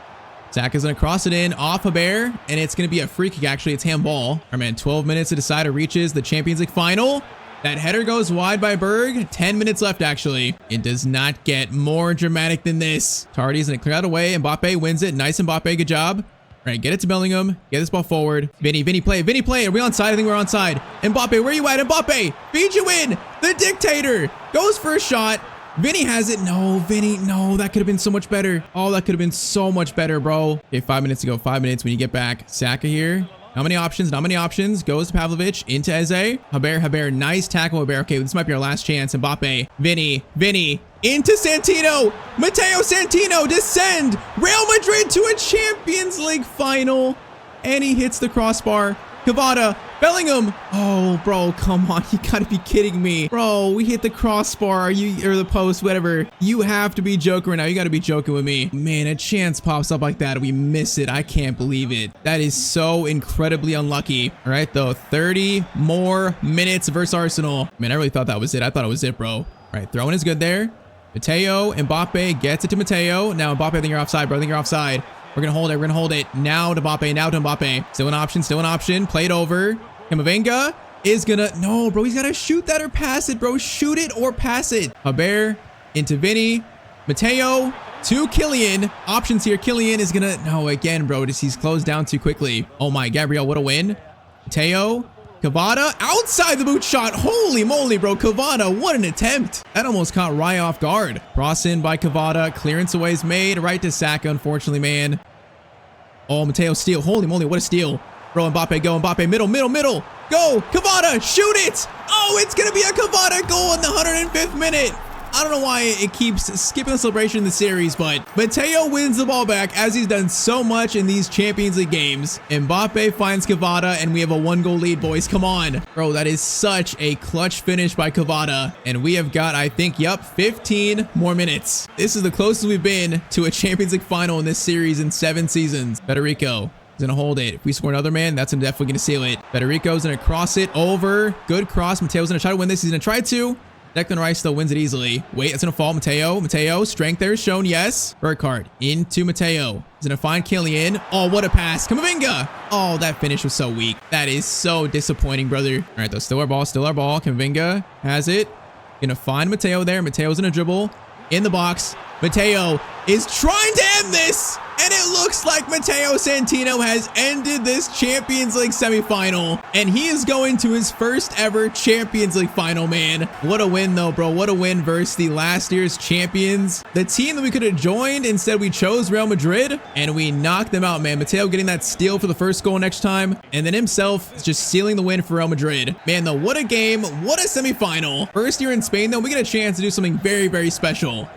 [SPEAKER 1] Saka's gonna cross it in off a bear, and it's gonna be a free kick. Actually, it's handball. All right, man, 12 minutes to decide who reaches the Champions League final. That header goes wide by Berg. 10 minutes left, actually. It does not get more dramatic than this. Tardy's gonna clear that away. Mbappe wins it. Nice, Mbappe. Good job. right, get it to Bellingham. Get this ball forward. Vinny play. Vinny play. Are we onside? I think we're onside. Mbappe, where you at? Mbappe, feed you in. The dictator goes for a shot. Vinny has it. No, Vinny. No, that could have been so much better. Oh, that could have been so much better, bro. Okay, 5 minutes to go. 5 minutes when you get back. Saka here. How many options? Not many options. Goes to Pavlovic into Eze. Haber. Nice tackle, Haber. Okay, this might be our last chance. Mbappe. Vinny. Into Santino. Matteo Santino. Descend. Real Madrid to a Champions League final. And he hits the crossbar. Cavada. Bellingham. Oh, bro, come on. You gotta be kidding me. Bro, we hit the crossbar. Or the post, whatever. You have to be joking right now. You gotta be joking with me. Man, a chance pops up like that. We miss it. I can't believe it. That is so incredibly unlucky. All right, though. 30 more minutes versus Arsenal. Man, I really thought that was it. I thought it was it, bro. All right, throwing is good there. Matteo, Mbappe gets it to Matteo. Now, Mbappe, I think you're offside, bro. I think you're offside. We're gonna hold it. Now to Mbappe. Still an option. Play it over. Camavinga is gonna... No, bro. He's gotta shoot that or pass it, bro. Shoot it or pass it. Haber into Vinny. Matteo to Kylian. Options here. Kylian is gonna... No, again, bro. He's closed down too quickly. Oh, my. Gabriel, what a win. Matteo. Cavada outside the boot shot. Holy moly, bro. Cavada, what an attempt. That almost caught Raya off guard. Cross in by Cavada. Clearance away is made. Right to Saka, unfortunately, man. Oh, Matteo steal. Holy moly, what a steal. Bro, Mbappe, go. Mbappe, middle. Go. Cavada, shoot it. Oh, it's going to be a Cavada goal in the 105th minute. I don't know why it keeps skipping the celebration in the series, but Matteo wins the ball back as he's done so much in these Champions League games. Mbappe finds Cavada, and we have a 1-goal lead, boys. Come on. Bro, that is such a clutch finish by Cavada. And we have got, I think, 15 more minutes. This is the closest we've been to a Champions League final in this series in 7 seasons. Federico is gonna hold it. If we score another man, that's definitely gonna seal it. Federico's gonna cross it over. Good cross. Mateo's gonna try to win this. He's gonna try to. Declan Rice still wins it easily. Wait, it's gonna fall. Matteo, strength there is shown, yes. Burkhardt into Matteo. He's gonna find Kylian. Oh, what a pass. Camavinga. Oh, that finish was so weak. That is so disappointing, brother. All right, though, still our ball. Camavinga has it. Gonna find Matteo there. Mateo's gonna dribble in the box. Matteo is trying to end this, and it looks like Matteo Santino has ended this Champions League semifinal, and he is going to his first ever Champions League final, man. What a win, though, bro. What a win versus the last year's champions. The team that we could have joined, instead we chose Real Madrid, and we knocked them out, man. Matteo getting that steal for the first goal next time, and then himself just sealing the win for Real Madrid. Man, though, what a game. What a semifinal. First year in Spain, though, we get a chance to do something very, very special.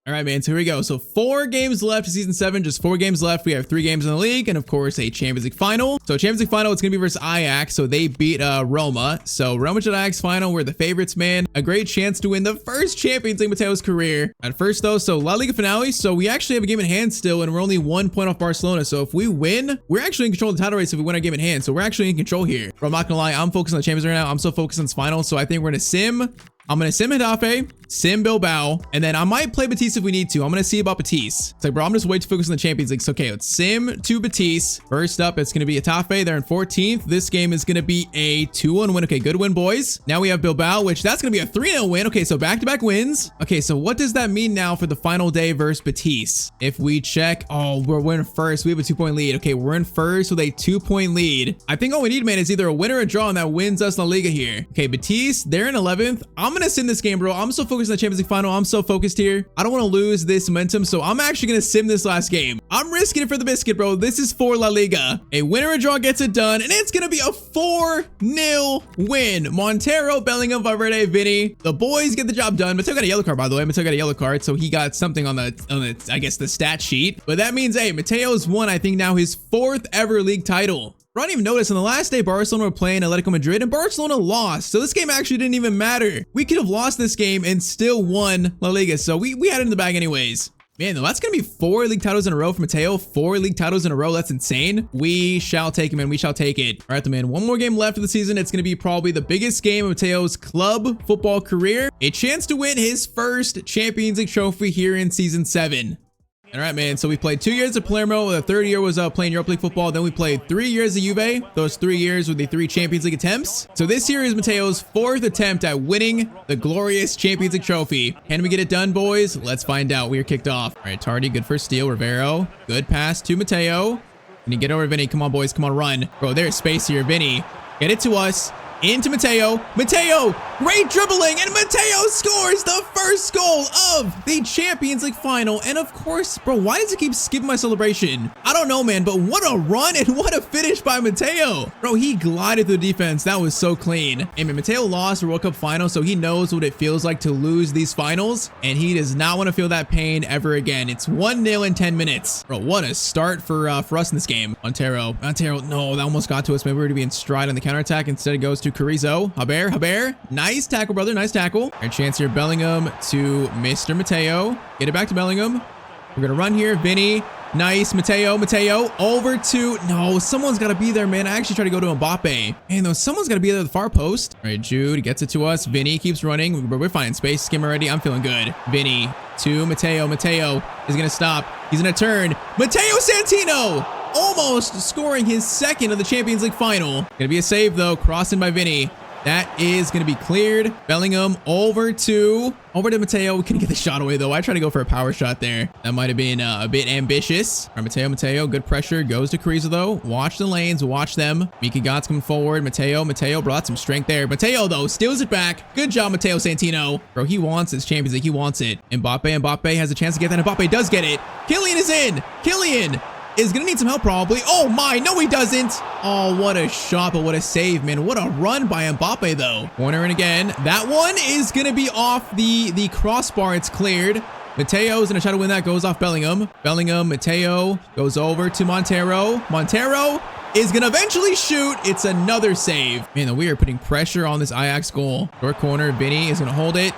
[SPEAKER 1] All right, man, so here we go. So 4 games left to season 7, just 4 games left. We have 3 games in the league and, of course, a Champions League final. So Champions League final, it's going to be versus Ajax. So they beat Roma. So Real Madrid Ajax final, we're the favorites, man. A great chance to win the first Champions League Mateo's career. At first, though, so La Liga finale. So we actually have a game in hand still, and we're only 1 point off Barcelona. So if we win, we're actually in control of the title race if we win our game in hand. So we're actually in control here. But I'm not going to lie, I'm focused on the Champions right now. I'm so focused on this final. So I think we're going to sim. I'm going to sim Getafe, sim Bilbao, and then I might play Betis if we need to. I'm going to see about Betis. It's like, bro, I'm just way too focused on the Champions League. So, okay, let's sim to Betis. First up, it's going to be Getafe. They're in 14th. This game is going to be a 2-1 win. Okay, good win, boys. Now we have Bilbao, which that's going to be a 3-0 win. Okay, so back-to-back wins. Okay, so what does that mean now for the final day versus Betis? If we check, oh, we're in first. We have a 2-point lead. Okay, we're in first with a 2-point lead. I think all we need, man, is either a win or a draw, and that wins us La Liga here. Okay, Betis, they're in 11th. I'm going to sim this game, bro. I'm so focused on the Champions League final. I'm so focused here. I don't want to lose this momentum, so I'm actually going to sim this last game. I'm risking it for the biscuit, bro. This is for La Liga. A win or a draw gets it done, and it's going to be a 4-0 win. Montero, Bellingham, Valverde, Vinny. The boys get the job done. Mateo got a yellow card, by the way. Mateo got a yellow card, so he got something on the I guess, the stat sheet. But that means, hey, Mateo's won, I think, now his 4th ever league title. I didn't even notice on the last day Barcelona were playing Atletico Madrid and Barcelona lost. So this game actually didn't even matter. We could have lost this game and still won La Liga. So we had it in the bag anyways. Man, though, that's going to be 4 league titles in a row for Mateo. 4 league titles in a row. That's insane. We shall take it, man. We shall take it. All right, then, man. 1 more game left of the season. It's going to be probably the biggest game of Mateo's club football career. A chance to win his first Champions League trophy here in season 7. All right, man. So we played 2 years at Palermo. The 3rd year was playing Europa League football. Then we played 3 years at Juve. Those 3 years with the 3 Champions League attempts. So this year is Mateo's 4th attempt at winning the glorious Champions League trophy. Can we get it done, boys? Let's find out. We are kicked off. All right, Tardy, good first steal. Rivero, good pass to Mateo. Can you get over Vinny? Come on, boys. Come on, run. Bro, there's space here. Vinny, get it to us. Into Matteo. Matteo, great dribbling, and Matteo scores the first goal of the Champions League final. And of course, bro, why does it keep skipping my celebration? I don't know, man, but what a run and what a finish by Matteo. Bro, he glided through the defense. That was so clean. And man, Matteo lost the World Cup final, so he knows what it feels like to lose these finals, and he does not want to feel that pain ever again. It's 1-0 in 10 minutes. Bro, what a start for us in this game. Montero, no, that almost got to us. Maybe we were to be in stride on the counterattack. Instead, it goes to Carrizo. Haber. Nice tackle, brother. Nice tackle. Our chance here. Bellingham to Mr. Matteo. Get it back to Bellingham. We're going to run here. Vinny. Nice. Matteo. Over to... No, someone's got to be there, man. I actually tried to go to Mbappe. Man, though, someone's got to be there at the far post. All right, Jude gets it to us. Vinny keeps running. We're finding space. Skim already. I'm feeling good. Vinny to Matteo. Matteo is going to stop. He's going to turn. Matteo Santino! Almost scoring his second of the Champions League final. Gonna be a save though, crossing by Vinny. That is gonna be cleared. Bellingham over to Matteo. We couldn't get the shot away though. I tried to go for a power shot there. That might have been a bit ambitious. All right, Matteo, good pressure. Goes to Carrizo though. Watch the lanes, watch them. Miki Gott's coming forward. Matteo brought some strength there. Matteo though, steals it back. Good job, Matteo Santino. Bro, he wants this Champions League. He wants it. Mbappe has a chance to get that. Mbappe does get it. Kylian is in. Kylian is gonna need some help probably. Oh my, no he doesn't. Oh, what a shot, but what a save, man. What a run by Mbappe though. Corner in again. That one is gonna be off the crossbar. It's cleared. Matteo's gonna try to win that. Goes off Bellingham. Matteo goes over to Montero. Montero is gonna eventually shoot. It's another save. Man, we are putting pressure on this Ajax goal. Short corner, Vinny is gonna hold it.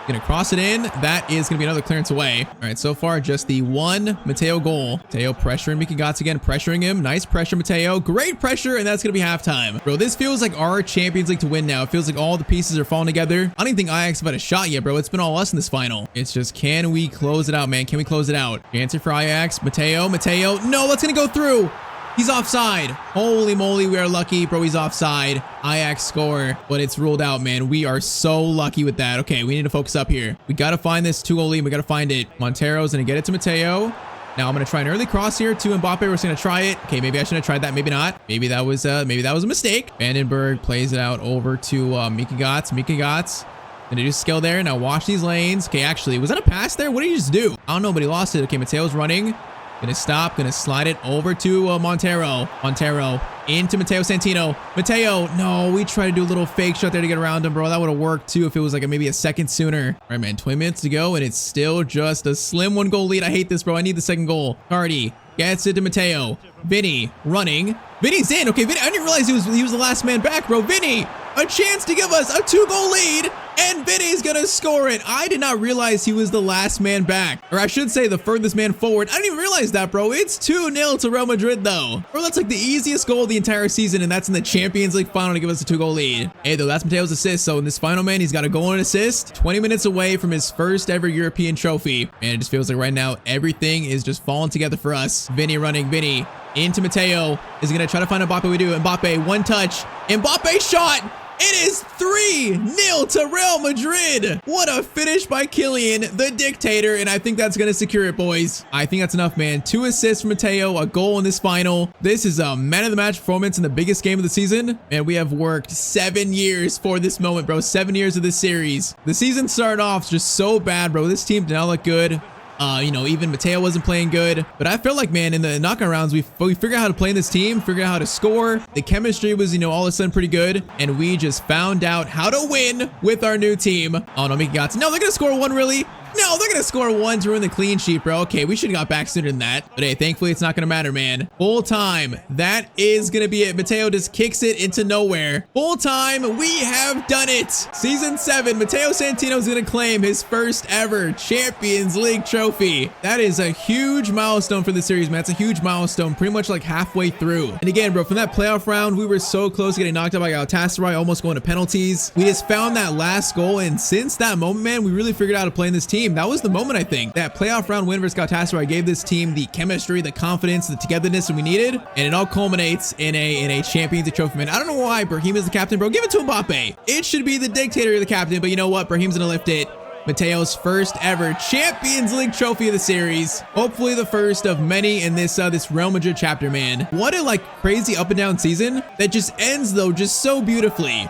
[SPEAKER 1] Gonna cross it in. That is gonna be another clearance away. All right, so far just the one Matteo goal. Matteo pressuring Miki Götze again, pressuring him. Nice pressure, Matteo. Great pressure, and that's gonna be halftime. Bro, this feels like our Champions League to win now. It feels like all the pieces are falling together. I don't even think Ajax have had a shot yet, bro. It's been all us in this final. It's just, can we close it out, man? Can we close it out? Answer for Ajax. Matteo. No, that's gonna go through. He's offside. Holy moly, we are lucky. Bro, he's offside. Ajax score, but it's ruled out, man. We are so lucky with that. Okay, we need to focus up here. We got to find this 2-goal lead. We got to find it. Montero's going to get it to Matteo. Now I'm going to try an early cross here to Mbappe. We're just going to try it. Okay, maybe I shouldn't have tried that. Maybe not. Maybe that was a mistake. Vandenberg plays it out over to Miki Götze. Miki Götze. Gonna do skill there. Now watch these lanes. Okay, actually, was that a pass there? What did he just do? I don't know, but he lost it. Okay, Matteo's running. Gonna stop, gonna slide it over to Montero. Montero into Matteo Santino. Matteo, no, we tried to do a little fake shot there to get around him, bro. That would have worked too if it was like maybe a second sooner. All right, man, 20 minutes to go, and it's still just a slim 1-goal lead. I hate this, bro. I need the second goal. Cardi gets it to Matteo. Vinny running. Vinny's in. Okay, Vinny, I didn't realize he was the last man back, bro. Vinny, a chance to give us a 2-goal lead, and Vinny's gonna score it. I did not realize he was the last man back, or I should say the furthest man forward. I didn't even realize that, bro. It's 2-0 to Real Madrid though. Bro, that's like the easiest goal of the entire season, and that's in the Champions League final to give us a 2-goal lead. Hey though, that's Matteo's assist. So in this final, man, he's got a goal and assist. 20 minutes away from his first ever European trophy. Man, it just feels like right now everything is just falling together for us. Vinny running. Vinny into Matteo is gonna try to find Mbappe. We do. Mbappe, one touch. Mbappe shot. It is 3-0 to Real Madrid. What a finish by Kylian, the dictator, and I think that's going to secure it, boys. I think that's enough, man. 2 assists from Matteo, a goal in this final. This is a man-of-the-match performance in the biggest game of the season, and we have worked 7 years for this moment, bro. 7 years of this series. The season started off just so bad, bro. This team did not look good. You know, even Matteo wasn't playing good, but I felt like, man, in the knockout rounds, we figured out how to play in this team, figured out how to score. The chemistry was, you know, all of a sudden pretty good, and we just found out how to win with our new team. Oh no, Miki Götze. No, they're gonna score one, really? No, they're gonna score one to ruin the clean sheet, bro. Okay, we should have got back sooner than that. But hey, thankfully it's not gonna matter, man. Full time. That is gonna be it. Matteo just kicks it into nowhere. Full time. We have done it. Season 7. Matteo Santino is gonna claim his first ever Champions League trophy. That is a huge milestone for the series, man. It's a huge milestone, pretty much like halfway through. And again, bro, from that playoff round, we were so close to getting knocked out by Galatasaray, almost going to penalties. We just found that last goal, and since that moment, man, we really figured out how to play in this team. That was the moment, I think. That playoff round win versus Galatasaray gave this team the chemistry, the confidence, the togetherness that we needed, and it all culminates in a Champions League trophy, man. I don't know why Brahim is the captain, bro. Give it to Mbappe. It should be the dictator, the captain, but you know what? Brahim's gonna lift it. Mateo's first ever Champions League trophy of the series. Hopefully the first of many in this Real Madrid chapter, man. What a like crazy up and down season that just ends though just so beautifully.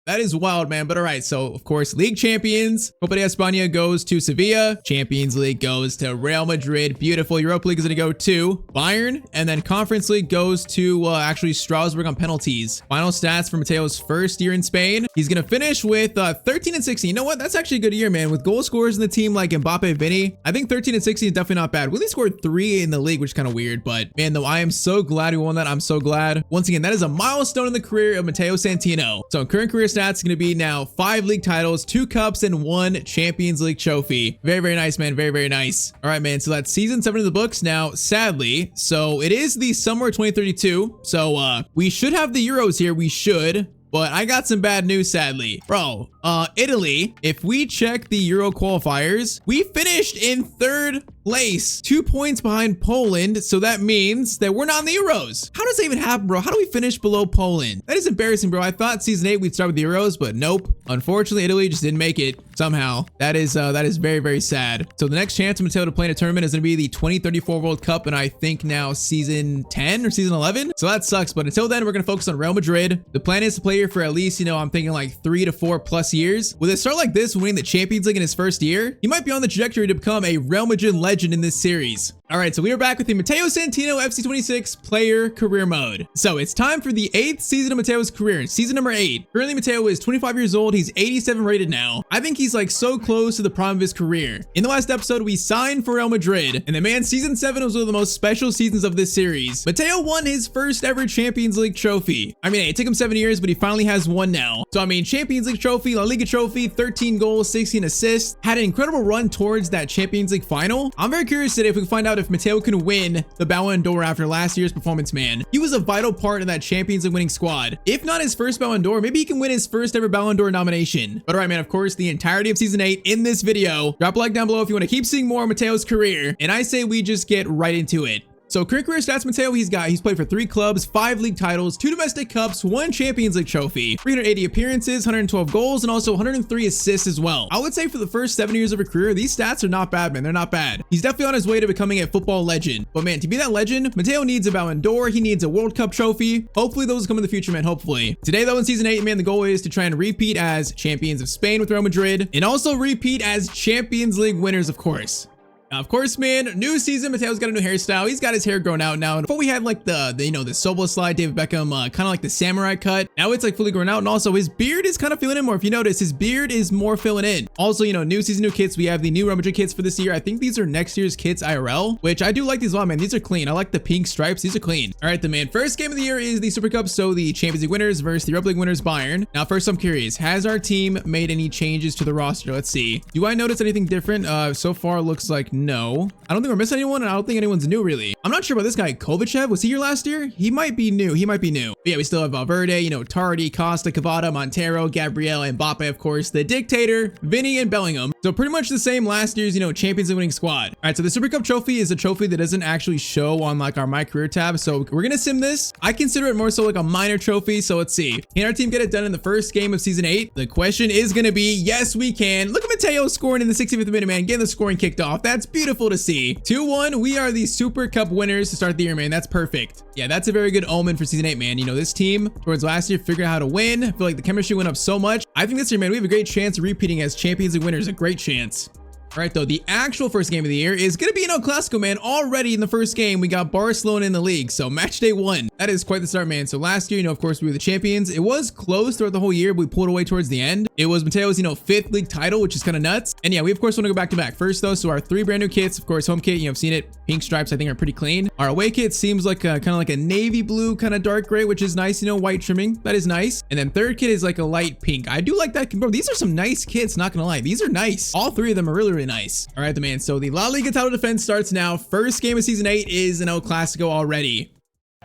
[SPEAKER 1] That is wild, man. But all right, so of course, League champions. Copa de España goes to Sevilla. Champions League goes to Real Madrid. Beautiful. Europa League is going to go to Bayern. And then Conference League goes to actually Strasbourg on penalties. Final stats for Mateo's first year in Spain. He's going to finish with 13 and 16. You know what? That's actually a good year, man. With goal scorers in the team like Mbappe, Vinny, I think 13 and 16 is definitely not bad. We only scored 3 in the league, which is kind of weird. But man, though, I am so glad we won that. I'm so glad. Once again, that is a milestone in the career of Matteo Santino. So current career stats going to be now 5 league titles, 2 cups, and 1 Champions League trophy. Very, very nice, man. Very, very nice. All right, man. So that's season 7 of the books now, sadly. So it is the summer 2032. So we should have the Euros here. We should. But I got some bad news, sadly. Bro, Italy, if we check the Euro qualifiers, we finished in 3rd place, 2 points behind Poland. So that means that we're not in the Euros. How does that even happen, bro? How do we finish below Poland? That is embarrassing, bro. I thought season 8 we'd start with the Euros, but nope. Unfortunately, Italy just didn't make it somehow. That is very, very sad. So the next chance of Matteo to play in a tournament is going to be the 2034 World Cup, and I think now season 10 or season 11. So that sucks. But until then, we're going to focus on Real Madrid. The plan is to play here for at least, you know, I'm thinking like 3 to 4 plus years. With a start like this, winning the Champions League in his first year, he might be on the trajectory to become a Real Madrid legend in this series. All right, so we are back with the Matteo Santino FC26 player career mode. So it's time for the 8th season of Matteo's career, season number 8. Currently, Matteo is 25 years old. He's 87 rated now. I think he's like so close to the prime of his career. In the last episode, we signed for Real Madrid, and the man, season 7 was one of the most special seasons of this series. Matteo won his first ever Champions League trophy. I mean, it took him 7 years, but he finally has one now. So I mean, Champions League trophy, La Liga trophy, 13 goals, 16 assists, had an incredible run towards that Champions League final. I'm very curious today if we can find out if Matteo can win the Ballon d'Or after last year's performance, man. He was a vital part of that Champions League winning squad. If not his first Ballon d'Or, maybe he can win his first ever Ballon d'Or nomination. But all right, man, of course, the entirety of season 8 in this video. Drop a like down below if you want to keep seeing more of Matteo's career. And I say we just get right into it. So current career stats, Matteo, he's played for 3 clubs, 5 league titles, 2 domestic cups, 1 Champions League trophy, 380 appearances, 112 goals, and also 103 assists as well. I would say for the first 7 years of a career, these stats are not bad, man. They're not bad. He's definitely on his way to becoming a football legend. But man, to be that legend, Matteo needs a Ballon d'Or. He needs a World Cup trophy. Hopefully those come in the future, man. Hopefully. Today, though, in season 8, man, the goal is to try and repeat as champions of Spain with Real Madrid, and also repeat as Champions League winners, of course. Now, of course, man, new season, Matteo's got a new hairstyle. He's got his hair grown out now. And before we had like the you know, the Sobel slide, David Beckham, kind of like the samurai cut. Now it's like fully grown out. And also his beard is kind of filling in more. If you notice, his beard is more filling in. Also, you know, new season, new kits. We have the new Real Madrid kits for this year. I think these are next year's kits IRL, which I do like these a lot, man. These are clean. I like the pink stripes. These are clean. All right, the man. First game of the year is the Super Cup. So the Champions League winners versus the Europa League winners, Bayern. Now, first, I'm curious. Has our team made any changes to the roster? Let's see. Do I notice anything different? So far, looks like no. I don't think we're missing anyone, and I don't think anyone's new, really. I'm not sure about this guy, Kovacev. Was he here last year? He might be new. He might be new. But yeah, we still have Valverde, you know, Tardy, Costa, Cavada, Montero, Gabriel, Mbappe, of course, the Dictator, Vinny, and Bellingham. So pretty much the same last year's, you know, Champions League winning squad. All right, so the Super Cup trophy is a trophy that doesn't actually show on like our My Career tab. So we're gonna sim this. I consider it more so like a minor trophy. So let's see. Can our team get it done in the first game of season 8? The question is gonna be, yes, we can. Look at Matteo scoring in the 65th minute, man. Getting the scoring kicked off. That's beautiful to see. 2-1. We are the Super Cup winners to start the year, man. That's perfect. Yeah, that's a very good omen for season 8, man. You know, this team towards last year figured out how to win. I feel like the chemistry went up so much. I think this year, man, we have a great chance of repeating as Champions League winners. A great chance. All right, though, the actual first game of the year is going to be an El Clasico, man. Already in the first game, we got Barcelona in the league. So match day 1. That is quite the start, man. So last year, you know, of course, we were the champions. It was close throughout the whole year, but we pulled away towards the end. It was Matteo's, you know, 5th league title, which is kind of nuts. And yeah, we, of course, want to go back to back. First, though, so our 3 brand new kits, of course, home kit, you know, I've seen it. Pink stripes, I think, are pretty clean. Our away kit seems like kind of like a navy blue, kind of dark gray, which is nice, you know, white trimming. That is nice. And then third kit is like a light pink. I do like that. Bro, these are some nice kits, not gonna lie. These are nice. All 3 of them are really, really nice. All right, man. So the La Liga title defense starts now. First game of season 8 is an El Clasico already.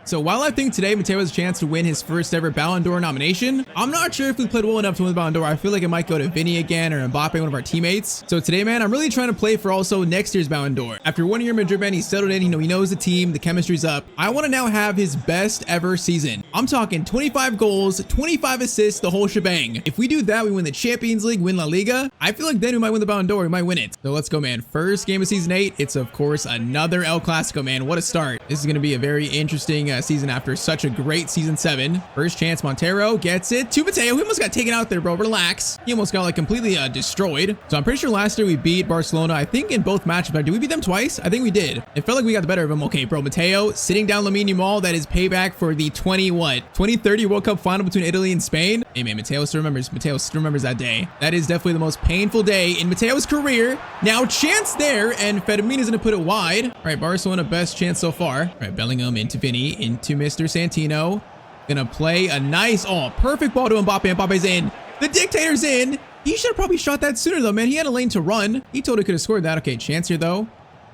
[SPEAKER 1] So while I think today Matteo has a chance to win his first ever Ballon d'Or nomination, I'm not sure if we played well enough to win the Ballon d'Or. I feel like it might go to Vinny again or Mbappe, one of our teammates. So today, man, I'm really trying to play for also next year's Ballon d'Or. After 1 year in Madrid, man, he's settled in. He knows the team, the chemistry's up. I want to now have his best ever season. I'm talking 25 goals, 25 assists, the whole shebang. If we do that, we win the Champions League, win La Liga. I feel like then we might win the Ballon d'Or. We might win it. So let's go, man. First game of season 8. It's of course another El Clasico, man. What a start. This is going to be a very interesting season after such a great season 7. First chance, Montero gets it to Matteo. He almost got taken out there, bro. Relax. He almost got like completely destroyed. So I'm pretty sure last year we beat Barcelona, I think in both matches. But did we beat them twice? I think we did. It felt like we got the better of them. Okay, bro. Matteo sitting down Lamine Yamal. That is payback for the 2030 World Cup final between Italy and Spain. Hey, man, Matteo still remembers that day. That is definitely the most painful day in Matteo's career. Now chance there, and Fedamine is going to put it wide. All right, Barcelona best chance so far. All right, Bellingham into Vinny, into Mr. Santino. Gonna play a nice, perfect ball to Mbappe. Mbappe's in. The dictator's in. He should have probably shot that sooner though, man. He had a lane to run. He totally could have scored that. Okay, chance here though.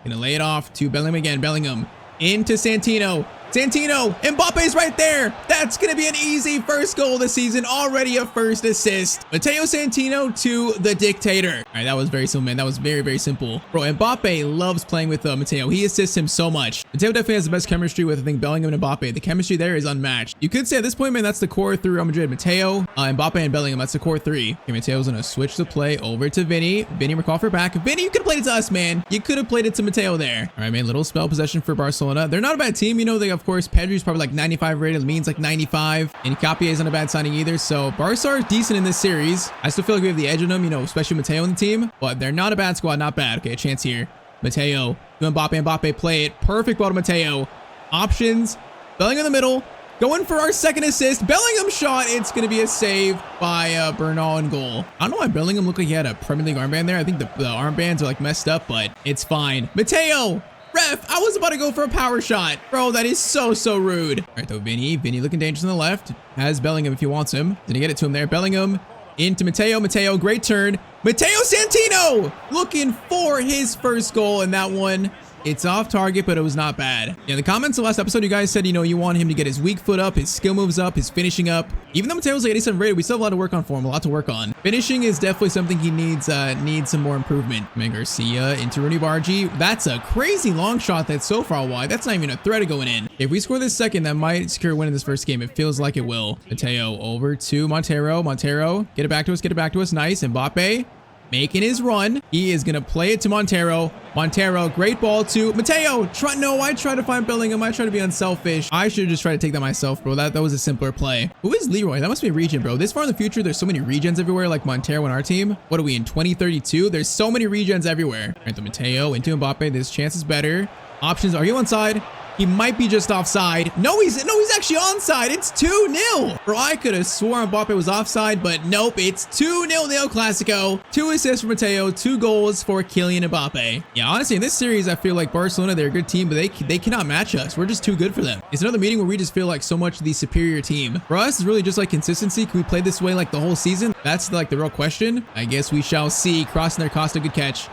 [SPEAKER 1] Gonna lay it off to Bellingham again. Bellingham into Santino. Santino, Mbappe's right there. That's going to be an easy first goal this season. Already a first assist. Matteo Santino to the dictator. All right, that was very simple, man. That was very, very simple. Bro, Mbappe loves playing with Matteo. He assists him so much. Matteo definitely has the best chemistry with, I think, Bellingham and Mbappe. The chemistry there is unmatched. You could say at this point, man, that's the core 3 Real Madrid. Matteo, Mbappe, and Bellingham. That's the core 3. Okay, Matteo's going to switch the play over to Vinny. Vinny recall for back. Vinny, you could have played it to us, man. You could have played it to Matteo there. All right, man, little spell possession for Barcelona. They're not a bad team. You know, they, of course, Pedri's probably like 95 rated. Lamines like 95. And Capie isn't a bad signing either. So Barca are decent in this series. I still feel like we have the edge on them, you know, especially Matteo on the team. But they're not a bad squad. Not bad. Okay, a chance here. Matteo to Mbappe. Mbappe play it. Perfect ball to Matteo. Options. Bellingham in the middle. Going for our second assist. Bellingham shot. It's going to be a save by Bernal in goal. I don't know why Bellingham looked like he had a Premier League armband there. I think the armbands are like messed up, but it's fine. Matteo. Ref, I was about to go for a power shot. Bro, that is so rude. All right, though, Vinny looking dangerous on the left. Has Bellingham if he wants him. Did he get it to him there? Bellingham into Matteo. Matteo, great turn. Matteo Santino looking for his first goal in that one. It's off target, but it was not bad. Yeah, in the comments of the last episode, you guys said, you know, you want him to get his weak foot up, his skill moves up, his finishing up. Even though Mateo's like 87 rated, we still have a lot to work on for him, a lot to work on. Finishing is definitely something he needs some more improvement. Man, Garcia into Rooney Bargi. That's a crazy long shot that's so far wide. That's not even a threat of going in. If we score this second, that might secure a win in this first game. It feels like it will. Matteo over to Montero. Montero, get it back to us, get it back to us. Nice. Mbappe making his run. He is going to play it to Montero. Montero, great ball to Matteo. I tried to find Bellingham. I tried to be unselfish. I should have just tried to take that myself, bro. That was a simpler play. Who is Leroy? That must be a regen, bro. This far in the future, there's so many regens everywhere, like Montero on our team. What are we in 2032? There's so many regens everywhere. All right, the Matteo into Mbappe. This chance is better. Options. Are you onside? He might be just offside. No, he's actually onside. It's 2-0. Bro, I could have sworn Mbappe was offside, but nope. It's 2-0 El Clasico. 2 assists for Matteo, 2 goals for Kylian Mbappe. Yeah, honestly, in this series, I feel like Barcelona, they're a good team, but they cannot match us. We're just too good for them. It's another meeting where we just feel like so much the superior team. For us, it's really just like consistency. Can we play this way like the whole season? That's like the real question. I guess we shall see. Crossing their Costa, good catch.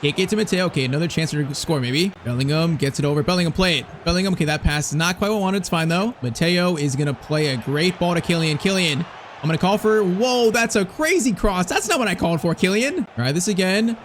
[SPEAKER 1] Kick it to Matteo. Okay, another chance to score maybe. Bellingham gets it over. Bellingham, play it. Bellingham, okay, that pass is not quite what I wanted. It's fine though. Matteo is going to play a great ball to Kylian. Kylian, I'm going to call for, whoa, that's a crazy cross. That's not what I called for, Kylian. All right, this again.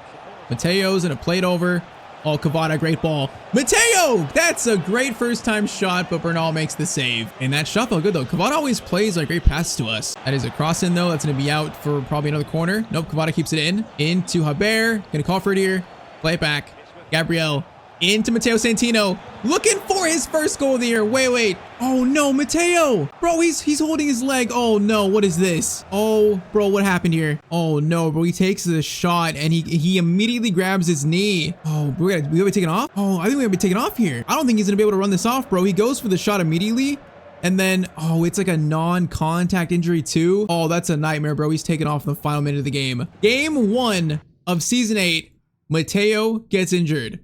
[SPEAKER 1] Matteo's going to play it over. Oh, Cavada, great ball. Matteo! That's a great first time shot, but Bernal makes the save. And that shot felt good though. Cavada always plays like great passes to us. That is a cross in though. That's going to be out for probably another corner. Nope, Cavada keeps it in. Into Haber. Going to call for it here. Play it back. Gabriel into Matteo Santino. Looking for his first goal of the year. Wait. Oh no, Matteo. Bro, he's holding his leg. Oh no, what is this? Oh, bro, what happened here? Oh no, bro, he takes the shot and he immediately grabs his knee. Oh, we gotta be taken off? Oh, I think we gotta be taken off here. I don't think he's gonna be able to run this off, bro. He goes for the shot immediately. And then, oh, it's like a non-contact injury too. Oh, that's a nightmare, bro. He's taken off in the final minute of the game. Game 1 of season 8. Matteo gets injured.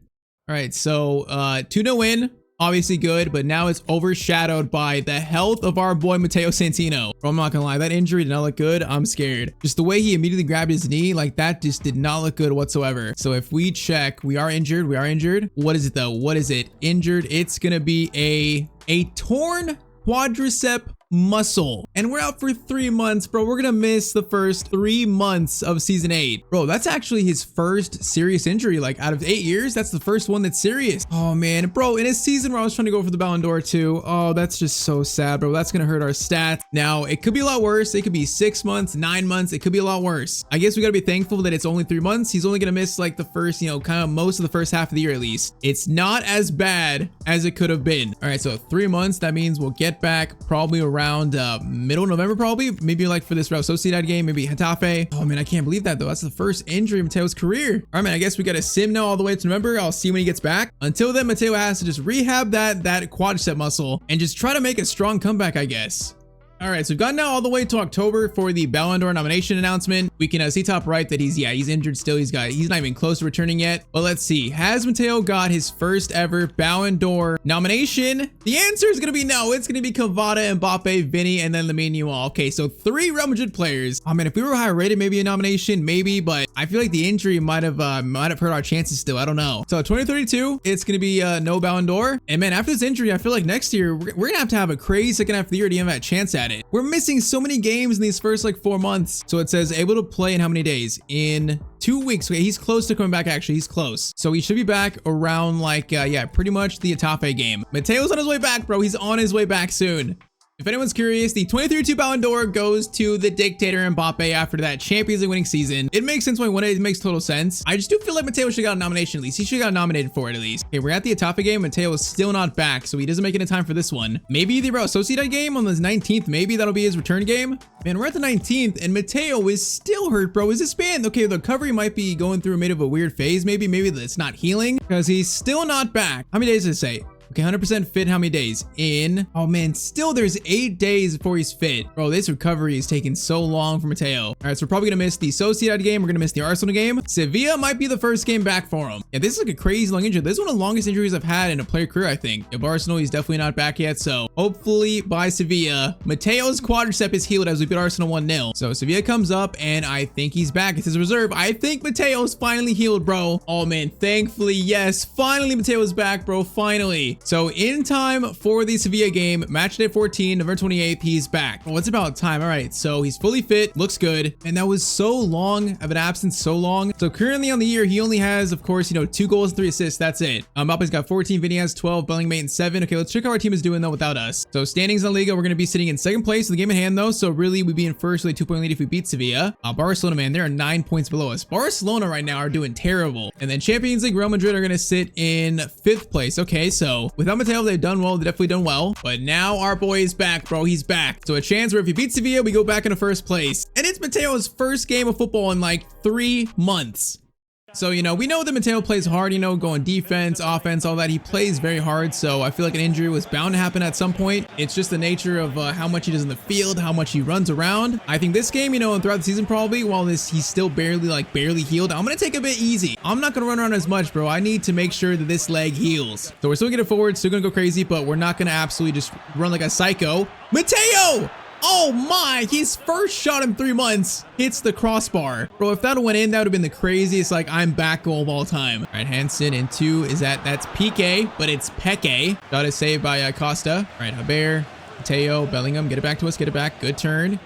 [SPEAKER 1] All right, so 2-0 win, obviously good, but now it's overshadowed by the health of our boy Matteo Santino. Bro, I'm not gonna lie, that injury did not look good. I'm scared. Just the way he immediately grabbed his knee, like that just did not look good whatsoever. So if we check, we are injured. What is it though? What is it? Injured, it's gonna be a A torn quadricep muscle, and we're out for 3 months, bro. We're gonna miss the first 3 months of season 8, bro. That's actually his first serious injury, like out of 8 years. That's the first one that's serious. Oh man, bro, in a season where I was trying to go for the Ballon d'Or too. Oh, that's just so sad, bro. That's gonna hurt our stats. Now it could be a lot worse. It could be 6 months, 9 months. It could be a lot worse. I guess we gotta be thankful that it's only 3 months. He's only gonna miss like the first, you know, kind of most of the first half of the year at least. It's not as bad as it could have been. All right, so 3 months, that means we'll get back probably around middle November, probably. Maybe like for this Real Sociedad game, maybe Getafe. Oh man, I can't believe that though. That's the first injury in Mateo's career. All right, man, I guess we got a sim now all the way to November. I'll see when he gets back. Until then, Matteo has to just rehab that quadricep muscle and just try to make a strong comeback, I guess. All right, so we've gotten now all the way to October for the Ballon d'Or nomination announcement. We can see top right that he's injured still. He's not even close to returning yet. But let's see, has Matteo got his first ever Ballon d'Or nomination? The answer is gonna be no. It's gonna be Cavada, Mbappe, Vinny, and then Lamine Yamal. Okay, so 3 Real Madrid players. I mean, if we were higher rated, maybe a nomination, maybe, but I feel like the injury might have hurt our chances still. I don't know. So 2032, it's gonna be no Ballon d'Or. And man, after this injury, I feel like next year we're gonna have a crazy second half of the year to even have a chance at it. We're missing so many games in these first like 4 months. So it says able to play in how many days? In 2 weeks. Okay, he's close to coming back. Actually, he's close. So he should be back around like yeah, pretty much the Getafe game. Mateo's on his way back, bro. He's on his way back soon. If anyone's curious, the 2032 Ballon d'Or goes to the dictator Mbappe after that Champions League winning season. It makes sense why he won it. It makes total sense. I just do feel like Matteo should have got a nomination at least. He should have got nominated for it at least. Okay, we're at the Getafe game. Matteo is still not back, so he doesn't make it in time for this one. Maybe the Real Sociedad game on the 19th. Maybe that'll be his return game. Man, we're at the 19th, and Matteo is still hurt, bro. Is this man? Okay, the recovery might be going through a bit of a weird phase. Maybe it's not healing because he's still not back. How many days does it say? Okay, 100% fit. How many days? Oh man, still there's 8 days before he's fit. Bro, this recovery is taking so long for Matteo. All right, so we're probably gonna miss the Sociedad game. We're gonna miss the Arsenal game. Sevilla might be the first game back for him. Yeah, this is like a crazy long injury. This is one of the longest injuries I've had in a player career, I think. If Arsenal, he's definitely not back yet. So hopefully by Sevilla, Matteo's quadricep is healed as we beat Arsenal 1-0. So Sevilla comes up and I think he's back. It's his reserve. I think Matteo's finally healed, bro. Oh man, thankfully, yes. Finally, Matteo's back, bro. Finally. So in time for the Sevilla game, match day 14, November 28th, he's back. Oh, it's about time. All right, so he's fully fit, looks good. And that was so long of an absence, so long. So currently on the year, he only has, of course, 2 goals, 3 assists. That's it. Mbappe's got 14, Vinny has 12, Bellingham 7. Okay, let's check how our team is doing though without us. So standings in La Liga, we're going to be sitting in 2nd place in the game in hand though. So really, we'd be in first with a 2-point lead if we beat Sevilla. Barcelona, man, they're 9 points below us. Barcelona right now are doing terrible. And then Champions League, Real Madrid are going to sit in 5th place. Okay, so without Matteo, they've done well. They've definitely done well. But now our boy is back, bro. He's back. So a chance where if he beats Sevilla, we go back into 1st place. And it's Matteo's first game of football in like 3 months. So, we know that Matteo plays hard, going defense, offense, all that. He plays very hard. So I feel like an injury was bound to happen at some point. It's just the nature of how much he does in the field, how much he runs around. I think this game, and throughout the season probably, while he's still barely healed, I'm going to take a bit easy. I'm not going to run around as much, bro. I need to make sure that this leg heals. So we're still getting forward, still going to go crazy, but we're not going to absolutely just run like a psycho. Matteo! Oh my, his first shot in 3 months hits the crossbar. Bro, if that went in, that would have been the craziest, like, I'm back goal of all time. All right, Hansen into, that's Piqué, but it's Peque. Got it saved by Costa. All right, Haber, Matteo, Bellingham, get it back to us, get it back. Good turn.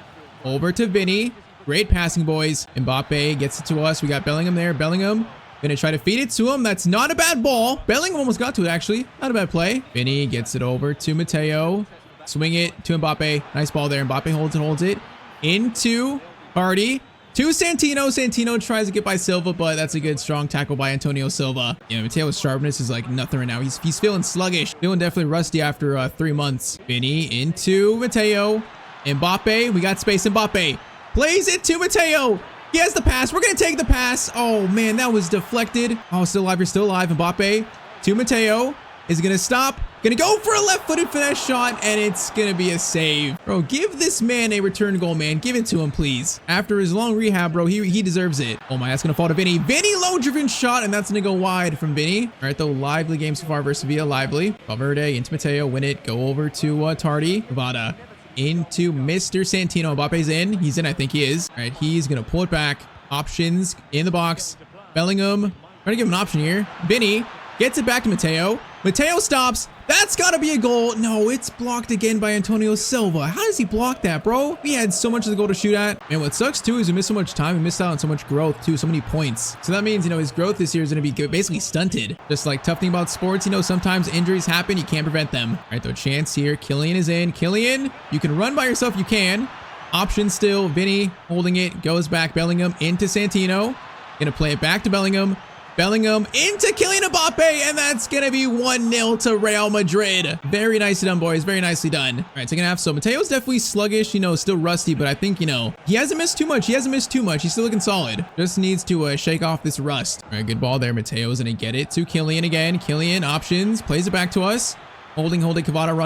[SPEAKER 1] Over to Vinny. Great passing, boys. Mbappe gets it to us. We got Bellingham there. Bellingham. Gonna try to feed it to him. That's not a bad ball. Bellingham almost got to it, actually. Not a bad play. Vinny gets it over to Matteo. Swing it to Mbappe. Nice ball there. Mbappe holds it. Into Hardy. To Santino. Santino tries to get by Silva, but that's a good strong tackle by Antonio Silva. Yeah, Matteo's sharpness is like nothing right now. He's feeling sluggish. Feeling definitely rusty after 3 months. Vinny into Matteo. Mbappe. We got space. Mbappe plays it to Matteo. He has the pass. We're going to take the pass. Oh, man, that was deflected. Oh, still alive. You're still alive. Mbappe to Matteo. Is going to stop. Gonna go for a left-footed finesse shot, and it's gonna be a save. Bro, give this man a return goal, man. Give it to him, please. After his long rehab, bro, he deserves it. Oh my, that's gonna fall to Vinny. Vinny, low-driven shot, and that's gonna go wide from Vinny. All right, though, lively game so far versus Sevilla, lively. Valverde into Matteo, win it. Go over to Tardy. Cavada into Mr. Santino. Mbappe's in. He's in, I think he is. All right, he's gonna pull it back. Options in the box. Bellingham, trying to give him an option here. Vinny gets it back to Matteo. Matteo stops. That's gotta be a goal. No, it's blocked again by Antonio Silva. How does he block that, bro? We had so much of the goal to shoot at. And what sucks too is we missed so much time. We missed out on so much growth too, so many points. So that means, you know, his growth this year is gonna be basically stunted. Just like tough thing about sports, you know, sometimes injuries happen. You can't prevent them. All right, though, chance here. Kylian is in. Kylian, you can run by yourself. You can. Option still. Vinny holding it. Goes back. Bellingham into Santino. Gonna play it back to Bellingham. Bellingham into Kylian Mbappe, and that's gonna be 1-0 to Real Madrid. Very nicely done, boys. Very nicely done. All right, second half. So Mateo's definitely sluggish, you know, still rusty, but I think, you know, he hasn't missed too much. He hasn't missed too much. He's still looking solid. Just needs to shake off this rust. All right, good ball there. Mateo's gonna get it to Kylian again. Kylian options, plays it back to us. Holding. Cavada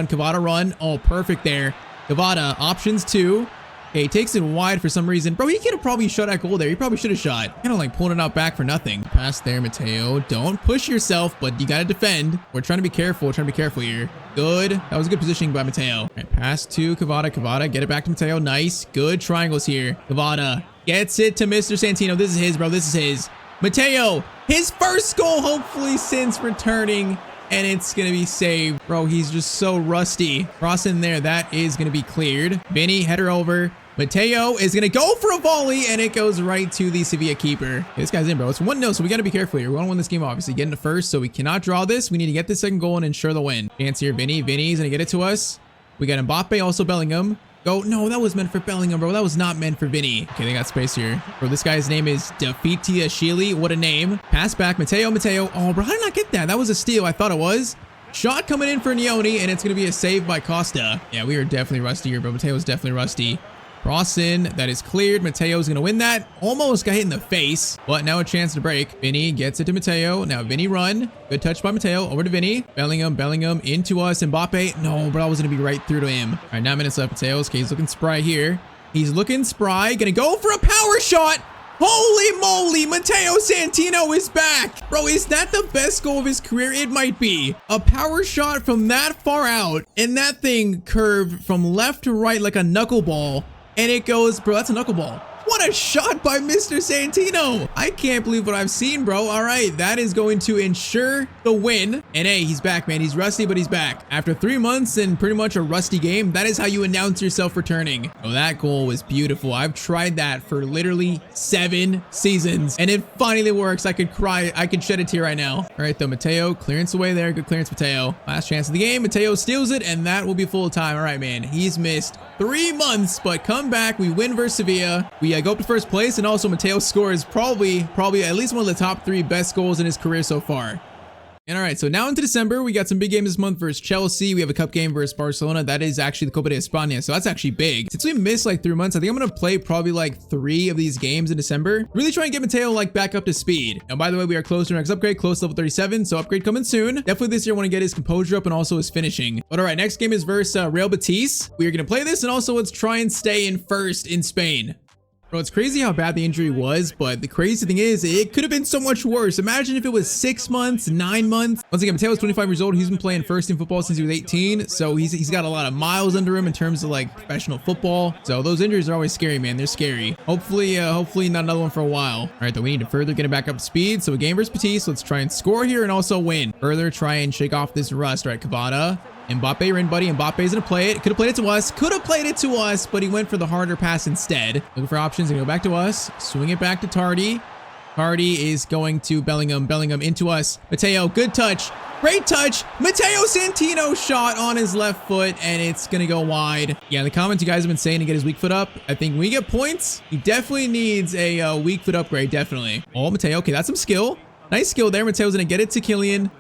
[SPEAKER 1] run. Oh, perfect there. Cavada options too. Okay, he takes it wide for some reason. Bro, he could have probably shot at goal there. He probably should have shot. Kind of like pulling it out back for nothing. Pass there, Matteo. Don't push yourself, but you got to defend. We're trying to be careful. Here. Good. That was a good positioning by Matteo. All right, pass to Cavada. Cavada, get it back to Matteo. Nice. Good triangles here. Cavada gets it to Mr. Santino. This is his, bro. This is his. Matteo, his first goal, hopefully, since returning. And it's going to be saved. Bro, he's just so rusty. Cross in there. That is going to be cleared. Vinny, header over. Matteo is going to go for a volley, and it goes right to the Sevilla keeper. Okay, this guy's in, bro. It's 1-0, so we got to be careful here. We want to win this game, obviously. Get into first, so we cannot draw this. We need to get the second goal and ensure the win. Chance here, Vinny. Vinny's going to get it to us. We got Mbappe, also Bellingham. Go. No, that was meant for Bellingham, bro. That was not meant for Vinny. Okay, they got space here. Bro, this guy's name is Dafitiashvili. What a name. Pass back. Matteo. Oh, bro, how did I not get that? That was a steal. I thought it was. Shot coming in for Nioni, and it's going to be a save by Costa. Yeah, we are definitely rusty here, bro. Mateo's definitely rusty. Cross in, that is cleared. Mateo's gonna win that. Almost got hit in the face, but now a chance to break. Vinny gets it to Matteo. Now Vinny run. Good touch by Matteo. Over to Vinny. Bellingham into us. Mbappe. No, bro, I was gonna be right through to him. All right, 9 minutes left. Mateo's. Okay, he's looking spry here. He's looking spry. Gonna go for a power shot. Holy moly, Matteo Santino is back. Bro, is that the best goal of his career? It might be. A power shot from that far out, and that thing curved from left to right like a knuckleball. And it goes, bro, that's a knuckleball. What a shot by Mr. Santino. I can't believe what I've seen, bro. All right, that is going to ensure the win. And hey, he's back, man. He's rusty, but he's back. After 3 months and pretty much a rusty game, that is how you announce yourself returning. Oh, that goal was beautiful. I've tried that for literally 7 seasons, and it finally works. I could cry. I could shed a tear right now. All right, though, Matteo, clearance away there. Good clearance, Matteo. Last chance of the game. Matteo steals it, and that will be full time. All right, man. He's missed 3 months, but come back. We win versus Sevilla. We go up to first place, and also Matteo scores probably at least one of the top 3 best goals in his career so far. And all right, so now into December, we got some big games this month versus Chelsea. We have a cup game versus Barcelona. That is actually the Copa de España, so that's actually big. Since we missed like 3 months, I think I'm gonna play probably like 3 of these games in December. Really try and get Matteo like back up to speed. And by the way, we are close to our next upgrade, close to level 37, so upgrade coming soon. Definitely this year I want to get his composure up and also his finishing. But all right, next game is versus Real Betis. We are gonna play this, and also let's try and stay in first in Spain. Bro, it's crazy how bad the injury was, but the crazy thing is it could have been so much worse. Imagine if it was 6 months, 9 months. Once again, Mateo's 25 years old. He's been playing first team football since he was 18. So he's got a lot of miles under him in terms of like professional football. So those injuries are always scary, man. They're scary. Hopefully not another one for a while. All right, though, we need to further get it back up to speed. So a game versus Betis. Let's try and score here and also win. Further try and shake off this rust. All right, Cavada. Mbappe, you're in, buddy. Mbappe's gonna play it. Could have played it to us. But he went for the harder pass instead. Looking for options. Gonna go back to us. Swing it back to Tardy. Tardy is going to Bellingham. Bellingham into us. Matteo, good touch. Great touch. Matteo Santino shot on his left foot, and it's gonna go wide. Yeah, in the comments you guys have been saying to get his weak foot up. I think when we get points, he definitely needs a weak foot upgrade, definitely. Oh, Matteo. Okay, that's some skill. Nice skill there. Mateo's gonna get it to Kylian.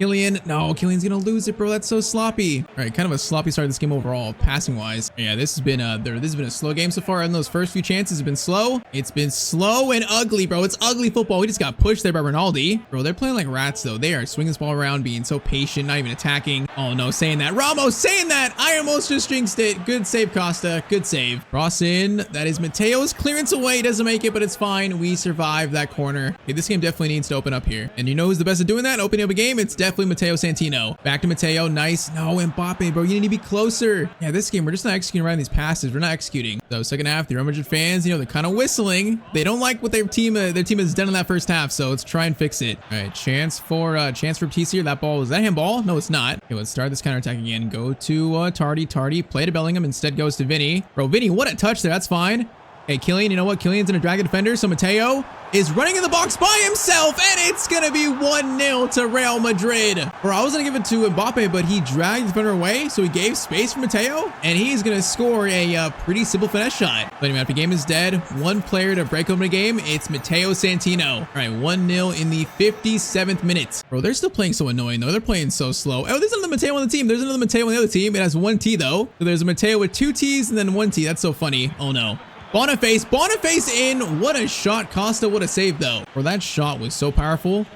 [SPEAKER 1] No, Kylian's gonna lose it, bro. That's so sloppy. All right, kind of a sloppy start to this game overall, passing wise. Yeah, this has been a slow game so far. And those first few chances have been slow. It's been slow and ugly, bro. It's ugly football. We just got pushed there by Ronaldo. Bro, they're playing like rats though. They are swinging this ball around, being so patient, not even attacking. Oh no, saying that. Ramos saying that. I almost just jinxed it. Good save, Costa. Good save. Cross in. That is Mateo's clearance away. Doesn't make it, but it's fine. We survived that corner. Okay, this game definitely needs to open up here. And you know who's the best at doing that? Opening up a game? It's definitely Matteo Santino. Back to Matteo. Nice. No, Mbappe, bro. You need to be closer. Yeah, this game, we're just not executing around these passes. We're not executing. So second half, the Real Madrid fans, you know, they're kind of whistling. They don't like what their team has done in that first half. So let's try and fix it. All right, chance for Tyztir. That ball, is that handball? No, it's not. Okay, let's start this counterattack again. Go to Tardy. Play to Bellingham. Instead goes to Vinny. Bro, Vinny, what a touch there. That's fine. Hey, Kylian, you know what? Kylian's gonna drag a defender, so Matteo is running in the box by himself, and it's gonna be 1-0 to Real Madrid. Bro, I was gonna give it to Mbappe, but he dragged the defender away, so he gave space for Matteo, and he's gonna score a pretty simple finesse shot. But anyway, after the game is dead, one player to break open the game, it's Matteo Santino. All right, 1-0 in the 57th minute. Bro, they're still playing so annoying, though. They're playing so slow. Oh, there's another Matteo on the team. There's another Matteo on the other team. It has 1 T, though. So there's a Matteo with 2 T's and then 1 T. That's so funny. Oh, no. Boniface in. What a shot. Costa, what a save, though. Bro, that shot was so powerful.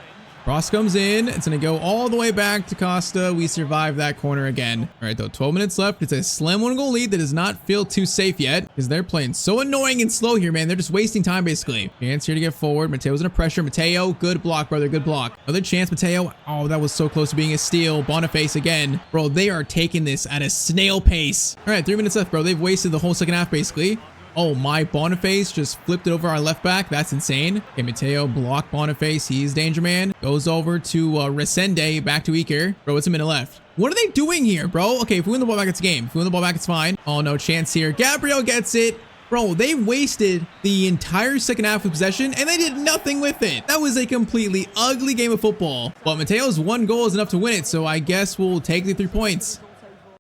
[SPEAKER 1] Cross comes in. It's going to go all the way back to Costa. We survive that corner again. All right, though, 12 minutes left. It's a slim 1-goal lead that does not feel too safe yet because they're playing so annoying and slow here, man. They're just wasting time, basically. Chance here to get forward. Mateo's under pressure. Matteo, good block, brother. Good block. Another chance, Matteo. Oh, that was so close to being a steal. Boniface again. Bro, they are taking this at a snail pace. All right, 3 minutes left, bro. They've wasted the whole second half, basically. Oh my, Boniface just flipped it over our left back. That's insane. Okay, Matteo blocked Boniface. He's danger man. Goes over to Resende, back to Iker. Bro, it's a minute left. What are they doing here, bro? Okay, if we win the ball back, it's a game. If we win the ball back, it's fine. Oh no, chance here. Gabriel gets it. Bro, they wasted the entire second half of possession and they did nothing with it. That was a completely ugly game of football. But Matteo's 1 goal is enough to win it, so I guess we'll take the 3 points.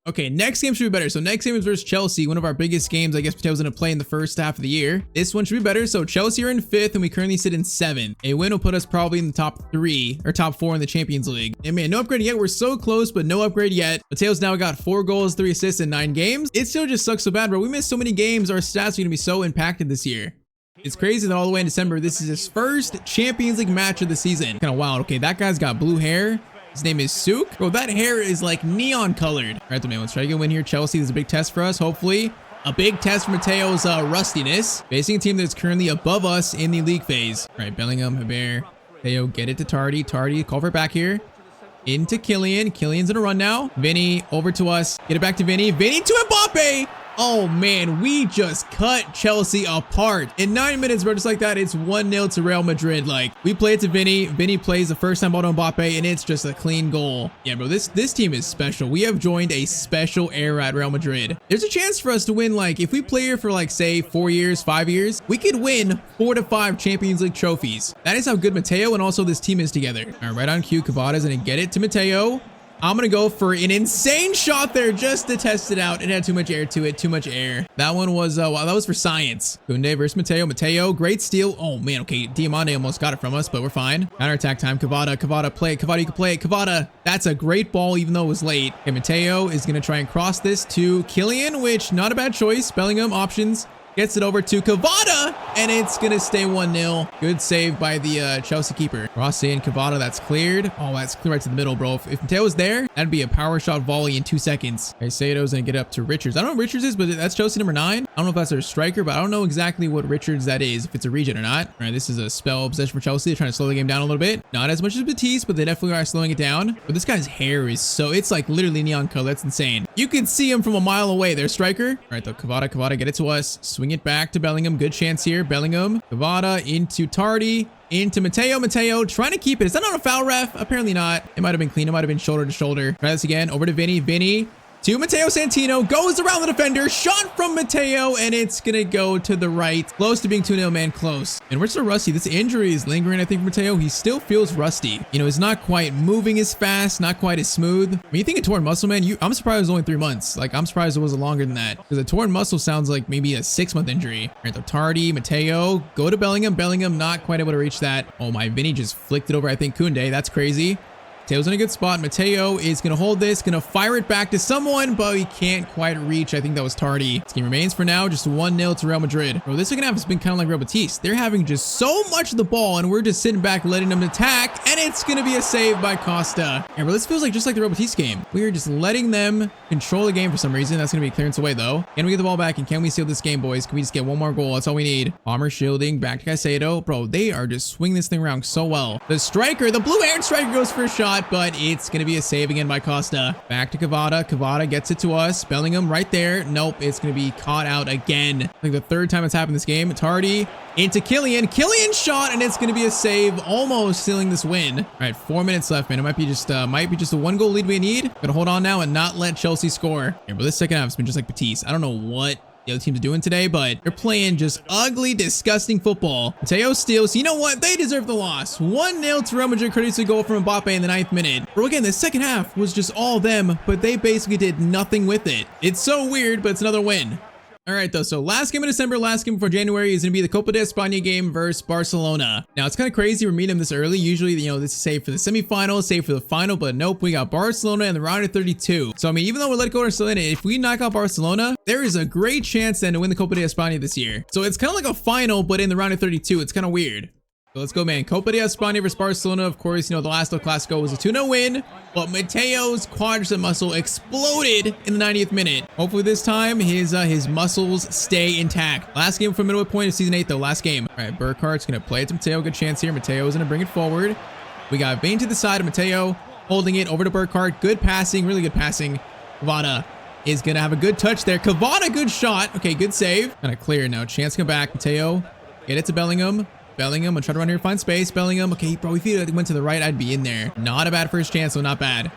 [SPEAKER 1] Okay, next game should be better. So next game is versus Chelsea, one of our biggest games I guess Mateo's going to play in the first half of the year. This one should be better. So Chelsea are in 5th and we currently sit in 7th. A win will put us probably in the top 3 or top 4 in the Champions League. And man, no upgrade yet. We're so close, but no upgrade yet. Mateo's now got 4 goals, 3 assists in 9 games. It still just sucks so bad, bro. We missed so many games. Our stats are going to be so impacted this year. It's crazy that all the way in December, this is his first Champions League match of the season. Kind of wild. Okay, that guy's got blue hair. His name is Souk. Bro, that hair is like neon colored. All right, man, let's try to get a win here. Chelsea, this is a big test for us, hopefully. A big test for Mateo's rustiness. Facing a team that's currently above us in the league phase. All right, Bellingham, Haber, Mateo, get it to Tardy. Tardy, call for it back here. Into Kylian. Kylian's in a run now. Vinny, over to us. Get it back to Vinny. Vinny to Mbappe. Oh man, we just cut Chelsea apart. In 9 minutes, bro, just like that, it's 1-0 to Real Madrid. Like, we play it to Vinny. Vinny plays the first time ball to Mbappe, and it's just a clean goal. Yeah, bro, this team is special. We have joined a special era at Real Madrid. There's a chance for us to win, like, if we play here for, like, say, 4 years, 5 years, we could win 4 to 5 Champions League trophies. That is how good Matteo and also this team is together. All right, right on cue, Cavada's gonna get it to Matteo. I'm gonna go for an insane shot there just to test it out. It had too much air to it, too much air. That one was, wow, that was for science. Koundé versus Matteo. Matteo, great steal. Oh man, okay, Diamande almost got it from us, but we're fine. Counter attack time, Cavada, play it. Cavada, you can play it. Cavada, that's a great ball, even though it was late. Okay, Matteo is gonna try and cross this to Kylian, which not a bad choice. Bellingham options. Gets it over to Cavada, and it's going to stay 1-0. Good save by the Chelsea keeper. Cross in, Cavada, that's cleared. Oh, that's clear right to the middle, bro. If Mateo was there, that'd be a power shot volley in 2 seconds. Caicedo's going to get up to Richards. I don't know what Richards is, but that's Chelsea number 9. I don't know if that's their striker, but I don't know exactly what Richards that is, if it's a regen or not. All right, this is a spell of possession for Chelsea. They're trying to slow the game down a little bit. Not as much as Batiste, but they definitely are slowing it down. But this guy's hair is so, it's like literally neon color. That's insane. You can see him from a mile away. Their striker. All right, though, Cavada, get it to us. Swing it back to Bellingham. Good chance here. Bellingham, Cavada into Tardy, into Matteo. Matteo trying to keep it. Is that not a foul, ref? Apparently not. It might have been clean. It might have been shoulder to shoulder. Try this again. Over to Vinny. Vinny to Matteo Santino. Goes around the defender. Shot from Matteo, and it's going to go to the right. Close to being 2-0, man. Close. And we're still rusty. This injury is lingering, I think, for Matteo. He still feels rusty. You know, he's not quite moving as fast, not quite as smooth. When you think of torn muscle, man, I'm surprised it was only 3 months. Like, I'm surprised it was longer than that. Because a torn muscle sounds like maybe a 6-month injury. All right, so Tardy, Matteo, go to Bellingham. Bellingham not quite able to reach that. Oh my, Vinny just flicked it over, I think, Koundé. That's crazy. Mateo's in a good spot. Matteo is going to hold this, going to fire it back to someone, but he can't quite reach. I think that was Tardy. This game remains for now just 1-0 to Real Madrid. Bro, this second half has been kind of like Real Betis. They're having just so much of the ball, and we're just sitting back letting them attack, and it's going to be a save by Costa. Yeah, bro, this feels like just like the Real Betis game. We are just letting them control the game for some reason. That's going to be a clearance away, though. Can we get the ball back, and can we seal this game, boys? Can we just get one more goal? That's all we need. Palmer shielding, back to Caicedo. Bro, they are just swinging this thing around so well. The striker, the blue-haired striker goes for a shot, but it's going to be a save again by Costa. Back to Cavada. Cavada gets it to us. Bellingham right there. Nope, it's going to be caught out again. I think the third time it's happened this game. Tardy into Kylian. Kylian shot, and it's going to be a save, almost sealing this win. All right, 4 minutes left, man. It might be just a 1-goal lead we need. Gonna hold on now and not let Chelsea score. Yeah, but this second half has been just like Betis. I don't know what the other teams are doing today, but they're playing just ugly, disgusting football. Matteo steals. You know what? They deserve the loss. 1-0 to Real Madrid, courtesy goal from Mbappe in the 9th minute. Bro, again, the second half was just all them, but they basically did nothing with it. It's so weird, but it's another win. All right, though. So last game in December, last game before January is going to be the Copa de España game versus Barcelona. Now, it's kind of crazy we're meeting them this early. Usually, you know, this is safe for the semifinals, safe for the final, but nope, we got Barcelona in the round of 32. So, I mean, even though we're Atletico Barcelona, if we knock out Barcelona, there is a great chance then to win the Copa de España this year. So it's kind of like a final, but in the round of 32. It's kind of weird. So let's go, man. Copa de España versus Barcelona. Of course, you know, the last El Clasico was a 2-0 win, but Mateo's quadricep muscle exploded in the 90th minute. Hopefully this time his muscles stay intact. Last game for midway point of season 8, though. Last game. All right, Burkhardt's going to play it to Matteo. Good chance here. Mateo's going to bring it forward. We got Vane to the side of Matteo, holding it over to Burkhardt. Good passing, really good passing. Cavada is going to have a good touch there. Cavada, good shot. Okay, good save. Kind of clear now. Chance to come back. Matteo, get it to Bellingham. Bellingham, I'm trying to run here, find space. Bellingham, okay, bro, if he went to the right, I'd be in there. Not a bad first chance, so not bad.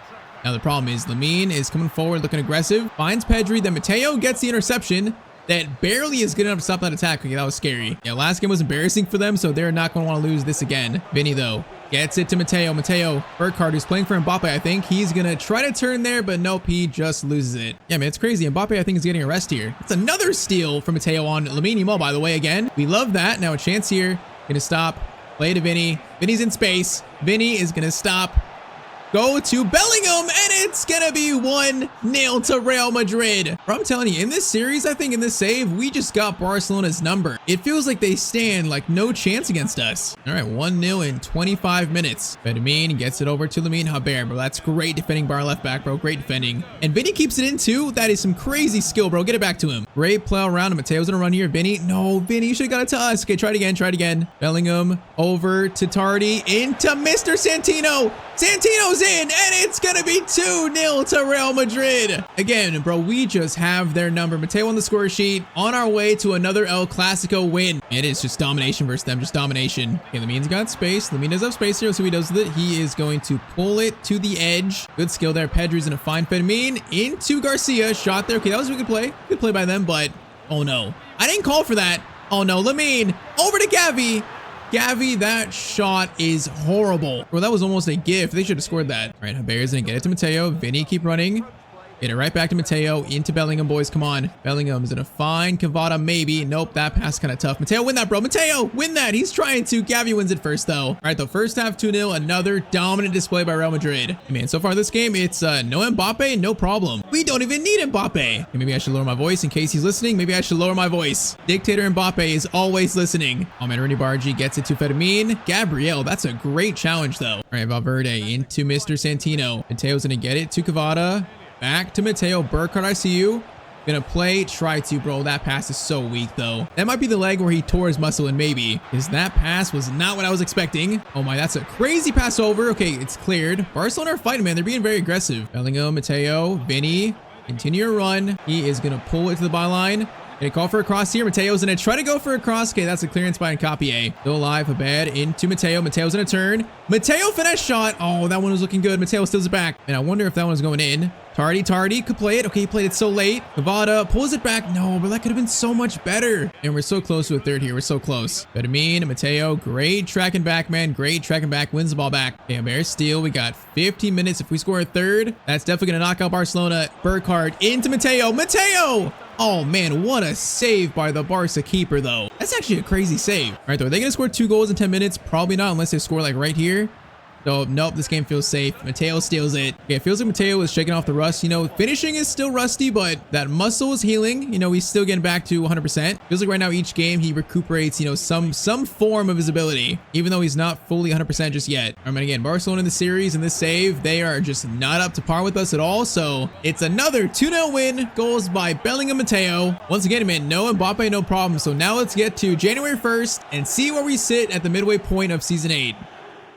[SPEAKER 1] Now the problem is Lamine is coming forward, looking aggressive. Finds Pedri, then Matteo gets the interception that barely is good enough to stop that attack. Okay, that was scary. Yeah, last game was embarrassing for them, so they're not going to want to lose this again. Vinny, though, gets it to Matteo. Matteo, Burkhardt, who's playing for Mbappe, I think. He's going to try to turn there, but nope, he just loses it. Yeah, man, it's crazy. Mbappe, I think, is getting a rest here. It's another steal from Matteo on Lamine Yamal, by the way, again. We love that. Now a chance here. Going to stop. Play to Vinny. Vinny's in space. Vinny is going to stop. Go to Bellingham, and it's going to be 1-0 to Real Madrid. Bro, I'm telling you, in this series, I think in this save, we just got Barcelona's number. It feels like they stand like no chance against us. All right, 1-0 in 25 minutes. Benjamin gets it over to Lamine Haber, bro. That's great defending by our left back, bro. Great defending. And Vinny keeps it in, too. That is some crazy skill, bro. Get it back to him. Great play around. Mateo's going to run here. Vinny. No, Vinny, you should have got it to us. Okay, try it again. Try it again. Bellingham over to Tardy. Into Mr. Santino. Santino's in, and it's going to be 2-0 to Real Madrid. Again, bro, we just have their number. Matteo on the score sheet, on our way to another El Clasico win. It is just domination versus them, just domination. Okay, Lamine's got space. Lamine does have space here. So he does with it. He is going to pull it to the edge. Good skill there. Pedri's going to find Fermin into Garcia. Shot there. Okay, that was a good play. Good play by them, but oh no. I didn't call for that. Oh no, Lamine over to Gavi. Gavi, that shot is horrible. Bro, that was almost a gift. They should have scored that. All right, Haber's gonna get it to Matteo. Vinny, keep running. Get it right back to Matteo. Into Bellingham, boys. Come on. Bellingham's gonna find Cavada, maybe. Nope, that pass kind of tough. Matteo, win that, bro. Matteo, win that. He's trying to. Gavi wins it first, though. All right, the first half 2-0. Another dominant display by Real Madrid. Man, so far this game, it's no Mbappe, no problem. We don't even need Mbappe. Okay, maybe I should lower my voice in case he's listening. Maybe I should lower my voice. Dictator Mbappe is always listening. Oh, man, Rooney Bargi gets it to Fermin. Gabriel, that's a great challenge, though. All right, Valverde into Mr. Santino. Mateo's gonna get it to Cavada. Back to Matteo. Burkhardt, I see you. Gonna play. Try to, bro. That pass is so weak, though. That might be the leg where he tore his muscle in, maybe. Because that pass was not what I was expecting. Oh, my. That's a crazy pass over. Okay, it's cleared. Barcelona are fighting, man. They're being very aggressive. Bellingham, Matteo, Vinny. Continue your run. He is gonna pull it to the byline. Gonna call for a cross here. Mateo's gonna try to go for a cross. Okay, that's a clearance by Nkapie. Still alive. Abed into Matteo. Mateo's gonna turn. Matteo finesse shot. Oh, that one was looking good. Matteo steals it back. And I wonder if that one was going in. Tardy could play it. Okay, he played it so late. Cavada pulls it back. No, but that could have been so much better. And we're so close to a third here. We're so close. Benjamin, Matteo, great tracking back, man. Great tracking back. Wins the ball back. Okay, Bear steal. We got 15 minutes. If we score a third, that's definitely gonna knock out Barcelona. Burkhardt into Matteo. Matteo! Oh, man, what a save by the Barca keeper, though. That's actually a crazy save. All right, though, are they going to score 2 goals in 10 minutes? Probably not, unless they score, like, right here. So, nope, this game feels safe. Matteo steals it. Okay, it feels like Matteo was shaking off the rust. You know, finishing is still rusty, but that muscle is healing. You know, he's still getting back to 100%. Feels like right now, each game, he recuperates, you know, some form of his ability, even though he's not fully 100% just yet. I mean, again, Barcelona in the series and this save, they are just not up to par with us at all. So, it's another 2-0 win. Goals by Bellingham Matteo. Once again, man, no Mbappe, no problem. So, now let's get to January 1st and see where we sit at the midway point of Season 8.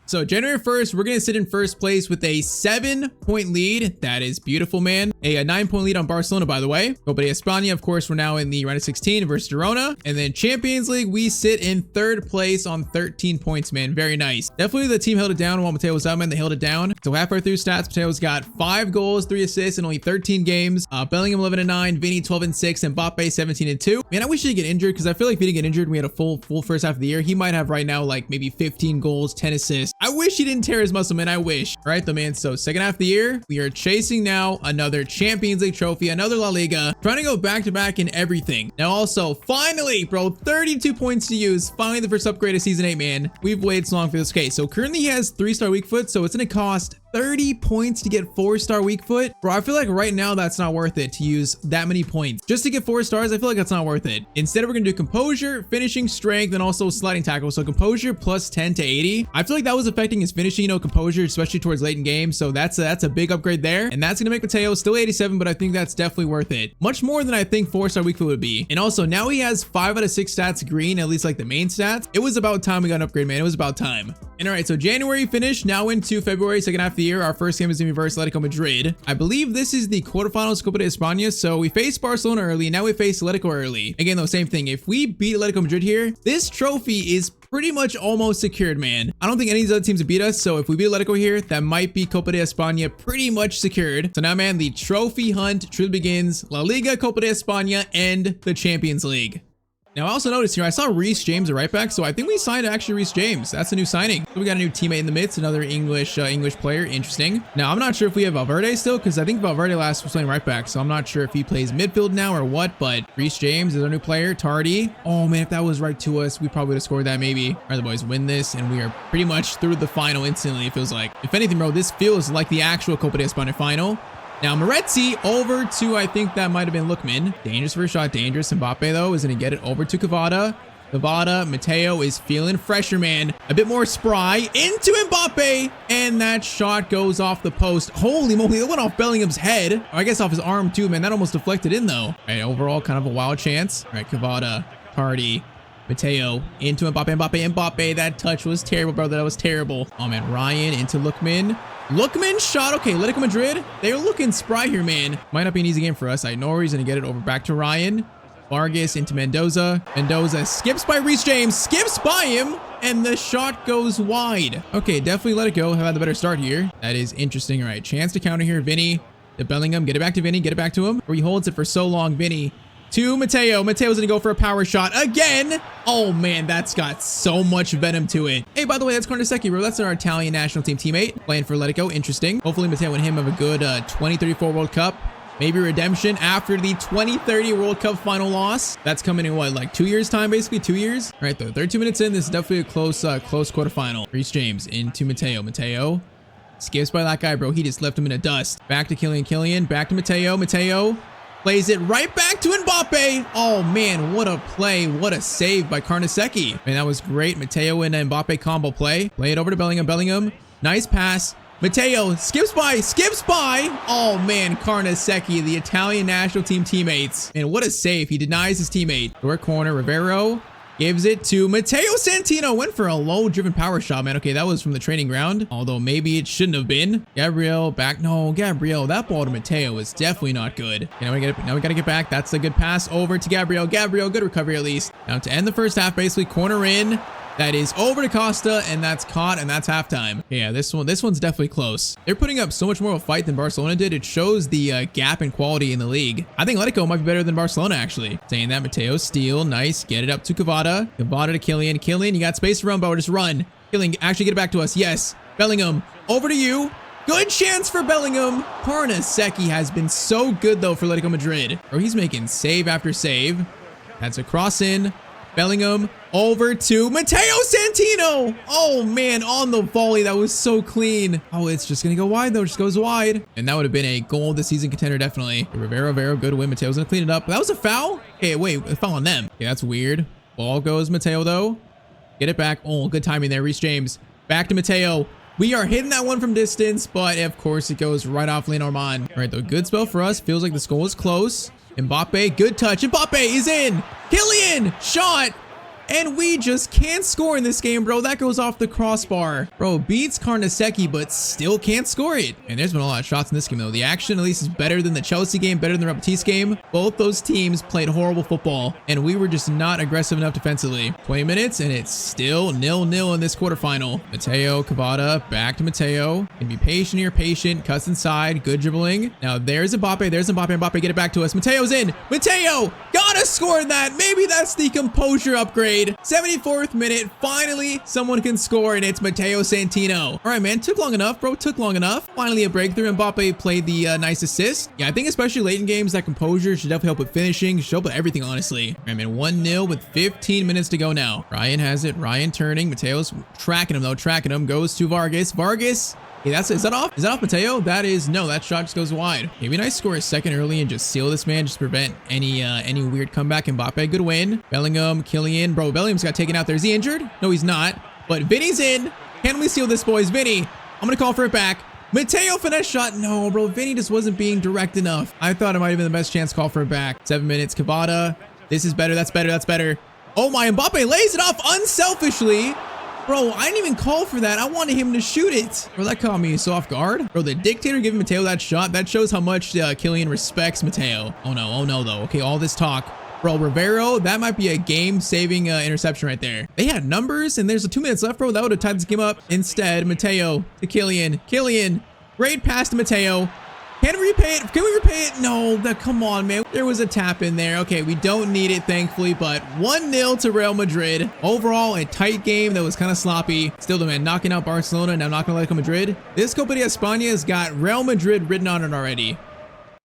[SPEAKER 1] So January 1st, we're going to sit in first place with a 7-point lead. That is beautiful, man. A 9-point lead on Barcelona, by the way. Copa de España, of course, we're now in the round of 16 versus Girona. And then Champions League, we sit in third place on 13 points, man. Very nice. Definitely the team held it down while Matteo was out, man. They held it down. So halfway through stats, Mateo's got 5 goals, 3 assists in only 13 games. Bellingham 11-9, Vinny 12-6, and Mbappe 17-2. Man, I wish he didn't get injured because I feel like if he didn't get injured, we had a full first half of the year. He might have right now like maybe 15 goals, 10 assists. I wish he didn't tear his muscle, man. I wish. All right, though, man. So second half of the year, we are chasing now another Champions League trophy, another La Liga, trying to go back to back in everything. Now, also, finally, bro, 32 points to use. Finally, the first upgrade of Season 8, man. We've waited so long for this. Okay, so currently he has 3-star weak foot, so it's going to cost 30 points to get 4-star weak foot. Bro, I feel like right now that's not worth it to use that many points. Just to get 4 stars, I feel like that's not worth it. Instead, we're gonna do composure, finishing, strength, and also sliding tackle. So composure plus 10 to 80. I feel like that was affecting his finishing, you know, composure, especially towards late in games. So that's a big upgrade there. And that's gonna make Matteo still 87, but I think that's definitely worth it. Much more than I think 4-star weak foot would be. And also now he has 5 out of 6 stats green, at least like the main stats. It was about time we got an upgrade, man. It was about time. And all right, so January finished, now into February, second half of the year. Our first game is gonna be versus Atletico Madrid. I believe this is the quarterfinals Copa de España. So we faced Barcelona early, now we face Atletico early. Again, though, same thing. If we beat Atletico Madrid here, this trophy is pretty much almost secured, man. I don't think any of these other teams have beat us. So if we beat Atletico here, that might be Copa de España pretty much secured. So now, man, the trophy hunt truly begins. La Liga, Copa de España, and the Champions League. Now, I also noticed here, I saw Reece James at right back, so I think we signed actually Reece James. That's a new signing. So we got a new teammate in the midst, another English player. Interesting. Now, I'm not sure if we have Valverde still, because I think Valverde last was playing right back, so I'm not sure if he plays midfield now or what, but Reece James is our new player. Tardy. Oh, man, if that was right to us, we probably would have scored that maybe. All right, the boys win this, and we are pretty much through the final instantly, it feels like. If anything, bro, this feels like the actual Copa de España final. Now, Moretzi over to, I think that might have been Lookman. Dangerous first shot, dangerous. Mbappe, though, is going to get it over to Cavada. Cavada, Matteo is feeling fresher, man. A bit more spry into Mbappe. And that shot goes off the post. Holy moly, it went off Bellingham's head. Or I guess off his arm, too, man. That almost deflected in, though. All right, overall, kind of a wild chance. All right, Cavada, Party, Matteo into Mbappe. That touch was terrible, brother. That was terrible. Oh, man, Ryan into Lookman. Lookman shot. Okay, Atletico Madrid. They're looking spry here, man. Might not be an easy game for us. I know he's going to get it over back to Ryan. Vargas into Mendoza. Mendoza skips by Reece James. Skips by him. And the shot goes wide. Okay, definitely let it go. Have had the better start here. That is interesting. All right, chance to counter here. Vinny to Bellingham. Get it back to Vinny. Get it back to him. Where he holds it for so long. Vinny to Matteo. Mateo's gonna go for a power shot again. Oh man, that's got so much venom to it. Hey, by the way, that's Carnesecchi, bro. That's our Italian national team teammate playing for Atletico. Interesting. Hopefully Matteo and him have a good 2034 World Cup. Maybe redemption after the 2030 World Cup final loss. That's coming in what, like 2 years time, basically 2 years. All right, though, 32 minutes in. This is definitely a close quarterfinal. Reece James into Matteo. Matteo skips by that guy, bro. He just left him in the dust. Back to Kylian. Back to Matteo. Matteo plays it right back to Mbappe. Oh, man, what a play. What a save by Carnesecchi. Man, that was great. Matteo and Mbappe combo play. Play it over to Bellingham. Bellingham, nice pass. Matteo skips by. Oh, man, Carnesecchi, the Italian national team teammates. And what a save. He denies his teammate. Short corner, Rivero gives it to Matteo Santino. Went for a low-driven power shot, man. Okay, that was from the training ground, although maybe it shouldn't have been. Gabriel back. No, Gabriel. That ball to Matteo is definitely not good. Okay, now we got to get back. That's a good pass over to Gabriel. Gabriel, good recovery at least. Now to end the first half, basically corner in. That is over to Costa, and that's caught, and that's halftime. Yeah, this one's definitely close. They're putting up so much more of a fight than Barcelona did. It shows the gap in quality in the league. I think Atletico might be better than Barcelona, actually. Saying that, Matteo, steal, nice. Get it up to Cavada. Cavada to Kylian. Kylian, you got space to run, bro. Just run. Kylian, actually get it back to us. Yes. Bellingham, over to you. Good chance for Bellingham. Carnesecchi has been so good, though, for Atletico Madrid. Bro, he's making save after save. That's a cross in. Bellingham over to Matteo Santino. Oh man, on the volley. That was so clean. Oh, it's just gonna go wide though. Just goes wide. And that would have been a goal of the season contender, definitely. Rivero, good win. Mateo's gonna clean it up. That was a foul? Okay, wait, a foul on them. Okay, that's weird. Ball goes Matteo though. Get it back. Oh, good timing there. Reece James. Back to Matteo. We are hitting that one from distance, but of course it goes right off Lenormand. All right, though, good spell for us. Feels like the goal is close. Mbappe, good touch. Mbappe is in. Kylian, shot. And we just can't score in this game, bro. That goes off the crossbar. Bro, beats Karnaseki, but still can't score it. And there's been a lot of shots in this game, though. The action, at least, is better than the Chelsea game, better than the Real Betis game. Both those teams played horrible football, and we were just not aggressive enough defensively. 20 minutes, and it's still 0-0 in this quarterfinal. Matteo, Cavada, back to Matteo. Can be patient here, patient. Cuts inside, good dribbling. Now, there's Mbappe, Mbappe, get it back to us. Matteo's in. Matteo, gotta score that. Maybe that's the composure upgrade. 74th minute, finally someone can score, and it's Matteo Santino. All right, man, took long enough, bro. Took long enough. Finally a breakthrough. Mbappe played the nice assist. Yeah, I think especially late in games, that composure should definitely help with finishing, should help with everything, honestly. All right, man, 1-0 with 15 minutes to go now. Ryan has it. Ryan turning. Mateo's tracking him though. Tracking him. Goes to Vargas. Vargas. Hey, is that off? Is that off Matteo? That is, no, that shot just goes wide. Maybe nice score a second early and just seal this man, just prevent any weird comeback. Mbappe, good win. Bellingham, Kylian. Bro, Bellingham's got taken out there. Is he injured? No, he's not. But Vinny's in. Can we seal this, boys? Vinny, I'm gonna call for it back. Matteo finesse shot. No, bro, Vinny just wasn't being direct enough. I thought it might have been the best chance call for it back. 7 minutes, Cavada. This is better, that's better, that's better. Oh my, Mbappe lays it off unselfishly. Bro, I didn't even call for that. I wanted him to shoot it. Bro, that caught me so off guard. Bro, the dictator giving Matteo that shot, that shows how much Kylian respects Matteo. Oh no though. Okay, all this talk. Bro, Rivero, that might be a game-saving interception right there. They had numbers, and there's 2 minutes left, bro. That would have tied this game up. Instead, Matteo to Kylian. Kylian, great pass to Matteo. Can we repay it? Can we repay it? No, come on, man. There was a tap in there. Okay, we don't need it, thankfully, but 1-0 to Real Madrid. Overall, a tight game that was kind of sloppy. Still, the man knocking out Barcelona, now knocking out Atletico Madrid. This Copa de España has got Real Madrid written on it already.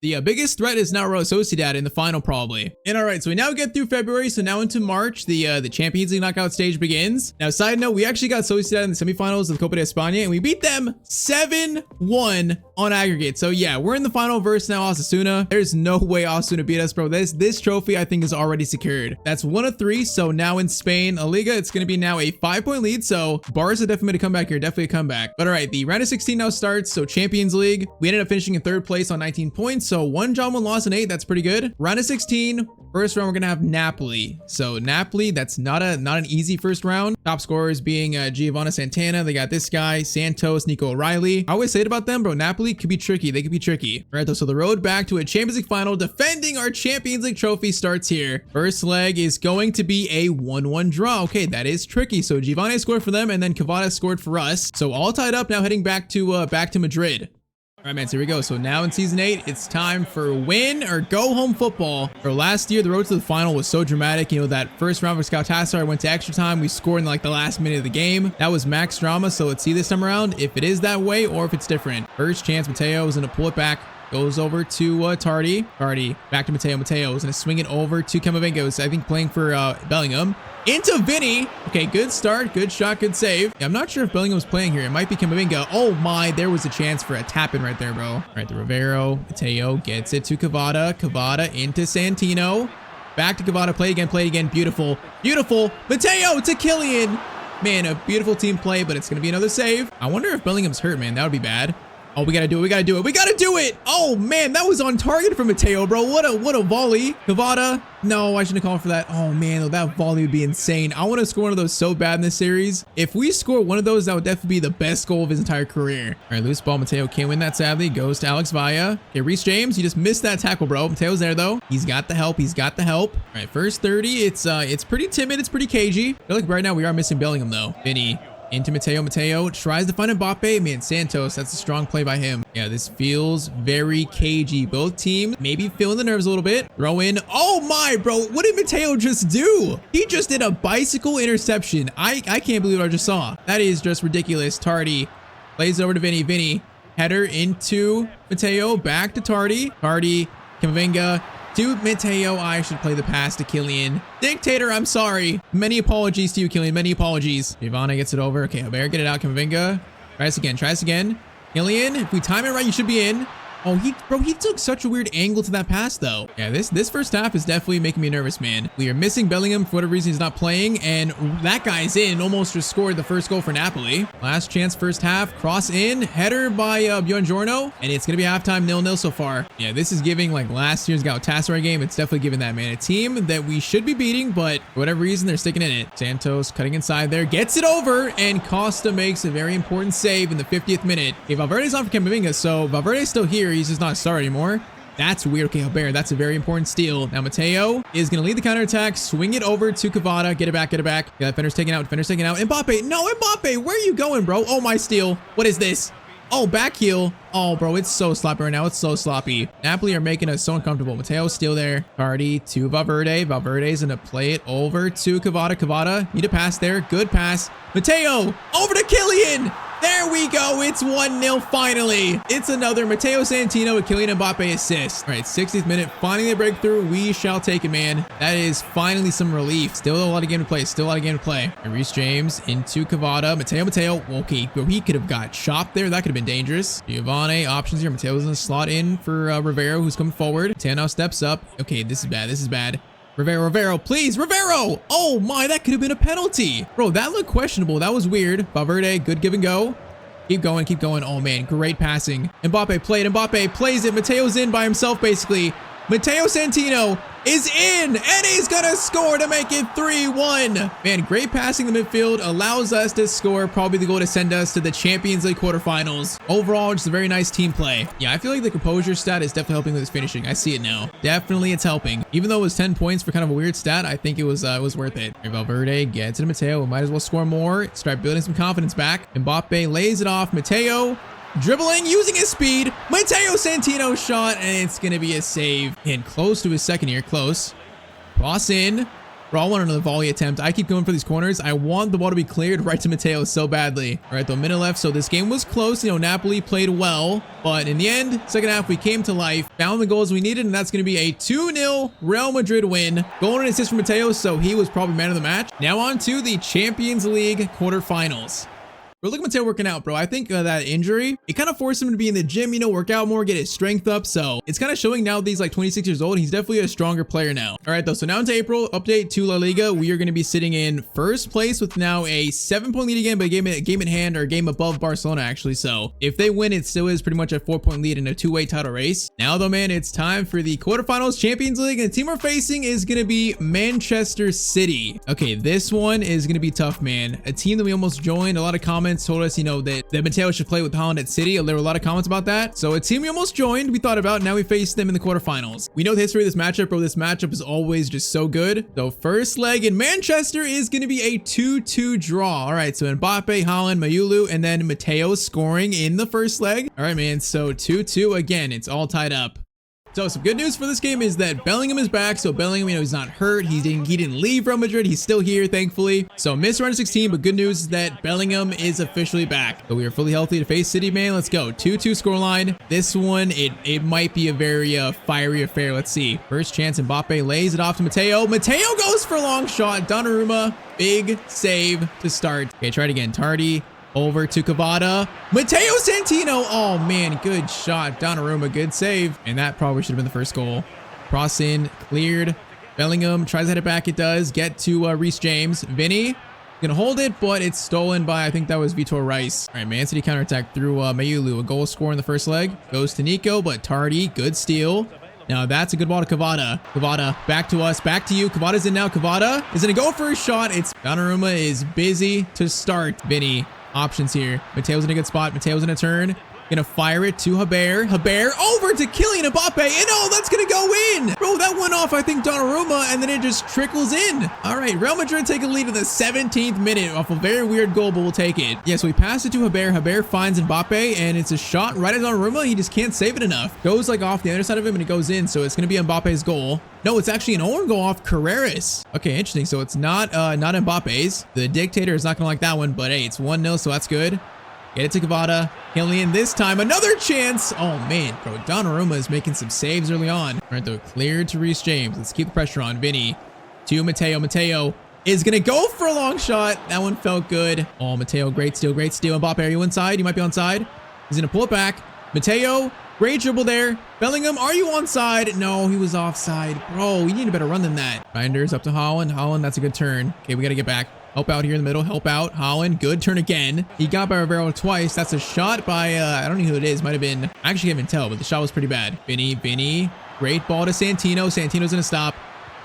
[SPEAKER 1] The biggest threat is now Real Sociedad in the final, probably. And all right, so we now get through February, so now into March, the Champions League knockout stage begins. Now, side note, we actually got Sociedad in the semifinals of the Copa de España, and we beat them 7-1 on aggregate. So yeah, we're in the final versus now Osasuna. There's no way Osasuna beat us, bro. This trophy, I think, is already secured. That's 1 of 3, so now in Spain, La Liga, it's going to be now a 5-point lead, so Barca definitely made a comeback here, definitely a comeback. But all right, the round of 16 now starts, so Champions League. We ended up finishing in 3rd place on 19 points, so 1 draw, 1 loss, and 8. That's pretty good. Round of 16. First round, we're gonna have Napoli. So Napoli, that's not an easy first round. Top scorers being Giovanni Santana. They got this guy, Santos, Nico O'Reilly. I always say it about them, bro. Napoli could be tricky. They could be tricky. All right, though. So the road back to a Champions League final, defending our Champions League trophy, starts here. First leg is going to be a 1-1 draw. Okay, that is tricky. So Giovanni scored for them, and then Cavada scored for us. So all tied up. Now heading back to Madrid. All right, man, so here we go. So now in season 8, it's time for win or go home football. For last year, the road to the final was so dramatic. You know, that first round for Galatasaray went to extra time. We scored in like the last minute of the game. That was max drama. So let's see this time around if it is that way or if it's different. First chance, Matteo is going to pull it back. Goes over to Tardy. Tardy, back to Matteo. Matteo is going to swing it over to Camavinga, who's, I think, playing for Bellingham. Into Vinny. Okay, good start, good shot, good save. Yeah, I'm not sure if Bellingham was playing here. It might be Camavinga. Oh my, there was a chance for a tap-in right there, bro. All right, the Rivero. Matteo gets it to Cavada. Cavada into Santino. Back to Cavada. Play it again. Beautiful. Beautiful. Matteo to Kylian. Man, a beautiful team play, but it's going to be another save. I wonder if Bellingham's hurt, man. That would be bad. Oh, we gotta do it. We gotta do it. We gotta do it. Oh man, that was on target for Matteo, bro. What a volley. Cavada. No, I shouldn't have called for that. Oh man, that volley would be insane. I want to score one of those so bad in this series. If we score one of those, that would definitely be the best goal of his entire career. All right, loose ball. Matteo can't win that, sadly. Goes to Alex Valla. Okay, Reece James, you just missed that tackle, bro. Mateo's there though. He's got the help. He's got the help. All right, first 30. It's pretty timid. It's pretty cagey. I feel like right now we are missing Bellingham though. Vinny. Into Matteo. Matteo tries to find Mbappe. Man, Santos, that's a strong play by him. Yeah, this feels very cagey. Both teams maybe feeling the nerves a little bit. Throw in. Oh my, bro. What did Matteo just do? He just did a bicycle interception. I can't believe what I just saw. That is just ridiculous. Tardy plays over to Vinny. Vinny, header into Matteo. Back to Tardy. Tardy, Camavinga. to Matteo. I should play the pass to Kylian. Dictator, I'm sorry. Many apologies to you, Kylian. Many apologies. Giovanni gets it over. Okay, Haber, get it out. Camavinga. Try this again. Try this again. Kylian, if we time it right, you should be in. Oh, he took such a weird angle to that pass, though. Yeah, this first half is definitely making me nervous, man. We are missing Bellingham for whatever reason he's not playing, and that guy's in. Almost just scored the first goal for Napoli. Last chance first half. Cross in. Header by Buongiorno, and it's going to be halftime 0-0 so far. Yeah, this is giving like last year's Galatasaray game. It's definitely giving that, man. A team that we should be beating, but for whatever reason, they're sticking in it. Santos cutting inside there. Gets it over, and Costa makes a very important save in the 50th minute. Okay, Valverde's on for Camavinga, so Valverde's still here. He's just not a star anymore. That's weird. Okay, Haber, that's a very important steal. Now Matteo is going to lead the counterattack. Swing it over to Kvara. Get it back, get it back. Yeah, defender's taken out, defender's taken out. Mbappe, no, Mbappe, where are you going, bro? Oh, my steal. What is this? Oh, back heel. Oh, bro, it's so sloppy right now. It's so sloppy. Napoli are making us so uncomfortable. Matteo's still there. Cardi to Valverde. Valverde's going to play it over to Kvara. Kvara, need a pass there. Good pass. Matteo, over to Kylian. There we go. It's 1-0 finally. It's another Matteo Santino with Kylian Mbappe assist. All right, 60th minute. Finally a breakthrough. We shall take it, man. That is finally some relief. Still a lot of game to play. Still a lot of game to play. And Reece James into Kvara. Matteo. Okay, bro, he could have got chopped there. That could have been dangerous. Giovanni, options here. Matteo's going to slot in for Rivero, who's coming forward. Matteo now steps up. Okay, this is bad. This is bad. Rivero, please, Rivero! Oh my, that could have been a penalty. Bro, that looked questionable. That was weird. Valverde, good give and go. Keep going, keep going. Oh man, great passing. Mbappe played, Mbappe plays it. Matteo's in by himself, basically. Matteo Santino is in, and he's gonna score to make it 3-1. Man, great passing in the midfield allows us to score probably the goal to send us to the Champions League quarterfinals. Overall, just a very nice team play. Yeah, I feel like the composure stat is definitely helping with this finishing. I see it now. Definitely it's helping. Even though it was 10 points for kind of a weird stat, I think it was worth it. Valverde gets it to Matteo. We might as well score more. Start building some confidence back. Mbappe lays it off. Matteo dribbling, using his speed. Matteo Santino shot, and it's going to be a save. And close to his second here. Close. Cross in. Bro, I want another volley attempt. I keep going for these corners. I want the ball to be cleared right to Matteo so badly. All right, though, minute left. So this game was close. You know, Napoli played well. But in the end, second half, we came to life. Found the goals we needed, and that's going to be a 2-0 Real Madrid win. Goal and assist from Matteo, so he was probably man of the match. Now on to the Champions League quarterfinals. Bro, look at Matteo working out, bro. I think that injury, it kind of forced him to be in the gym, you know, work out more, get his strength up. So it's kind of showing now that he's like 26 years old. He's definitely a stronger player now. All right, though. So now into April, update to La Liga. We are going to be sitting in first place with now a 7-point lead again, but a game in hand, or a game above Barcelona, actually. So if they win, it still is pretty much a 4-point lead in a two-way title race. Now, though, man, it's time for the quarterfinals Champions League. And the team we're facing is going to be Manchester City. Okay, this one is going to be tough, man. A team that we almost joined. A lot of comments told us, you know, that Matteo should play with Holland at City. There were a lot of comments about that. So a team we almost joined, we thought about. Now we face them in the quarterfinals. We know the history of this matchup, bro. This matchup is always just so good. So first leg in Manchester is going to be a 2-2 draw. All right, so Mbappe, Holland, Mayulu, and then Matteo scoring in the first leg. All right, man. So 2-2 again. It's all tied up. So some good news for this game is that Bellingham is back. So Bellingham, you know, he's not hurt. He didn't leave Real Madrid. He's still here, thankfully. So missed round of 16, but good news is that Bellingham is officially back. So we are fully healthy to face City, man. Let's go. 2-2 scoreline. This one, it might be a very fiery affair. Let's see. First chance, Mbappe lays it off to Matteo. Matteo goes for a long shot. Donnarumma, big save to start. Okay, try it again. Tardy. Over to Kvara. Matteo Santino. Oh, man. Good shot. Donnarumma. Good save. And that probably should have been the first goal. Cross in. Cleared. Bellingham tries to head it back. It does. Get to Reece James. Vinny. Gonna hold it, but it's stolen by, I think that was Vitor Rice. All right, Man City counterattack through Mayulu. A goal score in the first leg. Goes to Nico, but Tardy. Good steal. Now that's a good ball to Kvara. Kvara, back to us, back to you. Kvara's in now. Kvara is gonna go for a shot. It's Donnarumma is busy to start. Vinny. Options here. Matteo's in a good spot. Matteo's in a turn. Gonna fire it to Haber. Haber over to Kylian Mbappe. And oh, that's gonna go in. Bro, that went off, I think, Donnarumma, and then it just trickles in. All right, Real Madrid take a lead in the 17th minute off a very weird goal, but we'll take it. Yeah, so we pass it to Haber. Haber finds Mbappe, and it's a shot right at Donnarumma. He just can't save it enough. Goes like off the other side of him, and it goes in, so it's gonna be Mbappe's goal. No, it's actually an own goal off Carreras. Okay, interesting. So it's not Mbappe's. The Dictator is not gonna like that one, but hey, it's 1-0, so that's good. Get it to Kvara. Kylian this time. Another chance. Oh, man. Bro, Donnarumma is making some saves early on. All right, though. Cleared to Reece James. Let's keep the pressure on. Vinny to Matteo. Matteo is going to go for a long shot. That one felt good. Oh, Matteo, great steal, great steal. Mbappe, are you inside? You might be onside. He's going to pull it back. Matteo, great dribble there. Bellingham, are you onside? No, he was offside. Bro, you need a better run than that. Reinders up to Holland. Holland, that's a good turn. Okay, we got to get back. Help out here in the middle. Help out. Holland. Good turn again. He got by Rivero twice. That's a shot by, I don't know who it is. Might have been, I actually can't even tell, but the shot was pretty bad. Vinny. Great ball to Santino. Santino's going to stop.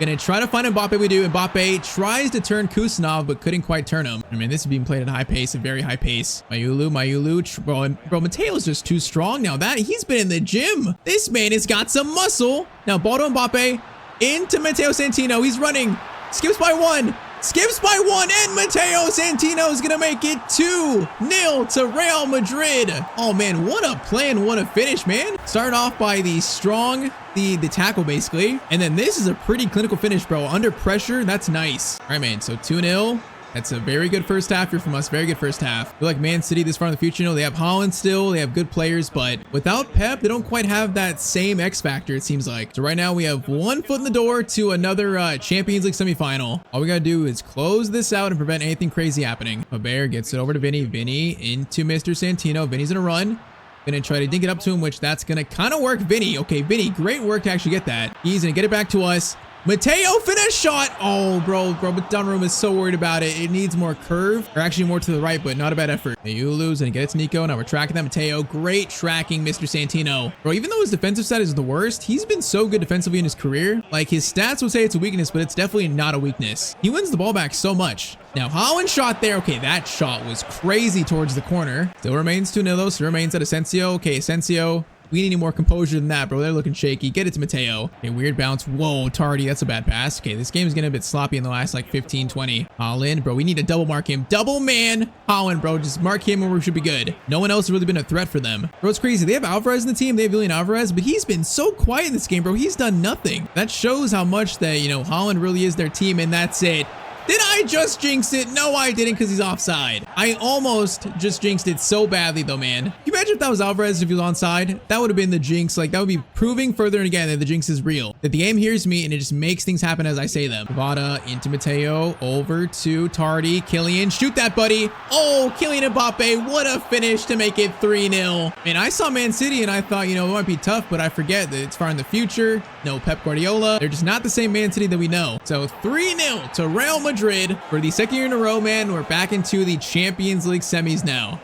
[SPEAKER 1] Gonna try to find Mbappe. We do. Mbappe tries to turn Kusanov, but couldn't quite turn him. I mean, this is being played at a high pace, a very high pace. Mayulu. Bro, Mateo's just too strong now. He's been in the gym. This man has got some muscle. Now, ball to Mbappe. Into Matteo Santino. He's running. Skips by one. And Matteo Santino is going to make it 2-0 to Real Madrid. Oh, man, what a play and what a finish, man. Started off by the strong, the tackle, basically. And then this is a pretty clinical finish, bro. Under pressure, that's nice. All right, man, so 2-0. That's a very good first half here from us. Very good first half. I feel like Man City this far in the future, you know, they have Holland still. They have good players, but without Pep, they don't quite have that same X factor, it seems like. So right now we have one foot in the door to another Champions League semifinal. All we got to do is close this out and prevent anything crazy happening. Faber gets it over to Vinny. Vinny into Mr. Santino. Vinny's going to run. Gonna try to dink it up to him, which that's gonna kind of work. Vinny. Okay, Vinny, great work to actually get that. He's going to get it back to us. Matteo finish shot. Oh, bro, but Donnarumma is so worried about it. It needs more curve, or actually more to the right, but not a bad effort. Mayulu's gonna get it to Nico. Now we're tracking that. Matteo, great tracking, Mr. Santino. Bro, even though his defensive stat is the worst, he's been so good defensively in his career. Like, his stats would say it's a weakness, but it's definitely not a weakness. He wins the ball back so much. Now, Holland shot there. Okay, that shot was crazy towards the corner. Still remains 2-0, though. Still remains at Asensio. Okay, Asensio. We need any more composure than that, bro. They're looking shaky. Get it to Matteo. Okay, weird bounce. Whoa, Tardy. That's a bad pass. Okay, this game is getting a bit sloppy in the last, like, 15, 20. Holland, bro. We need to double mark him. Double man Holland, bro. Just mark him where we should be good. No one else has really been a threat for them. Bro, it's crazy. They have Alvarez in the team. They have Julian Alvarez, but he's been so quiet in this game, bro. He's done nothing. That shows how much that, you know, Holland really is their team, and that's it. Did I just jinx it? No, I didn't, because he's offside. I almost just jinxed it so badly, though, man. Can you imagine if that was Alvarez if he was onside? That would have been the jinx. Like, that would be proving further and again that the jinx is real. That the game hears me, and it just makes things happen as I say them. Kvara into Matteo, over to Tardy. Kylian, shoot that, buddy. Oh, Kylian Mbappe, what a finish to make it 3-0. Man, I saw Man City, and I thought, you know, it might be tough, but I forget that it's far in the future. No Pep Guardiola. They're just not the same Man City that we know. So 3-0 to Real Madrid for the second year in a row, man. We're back into the Champions League semis now.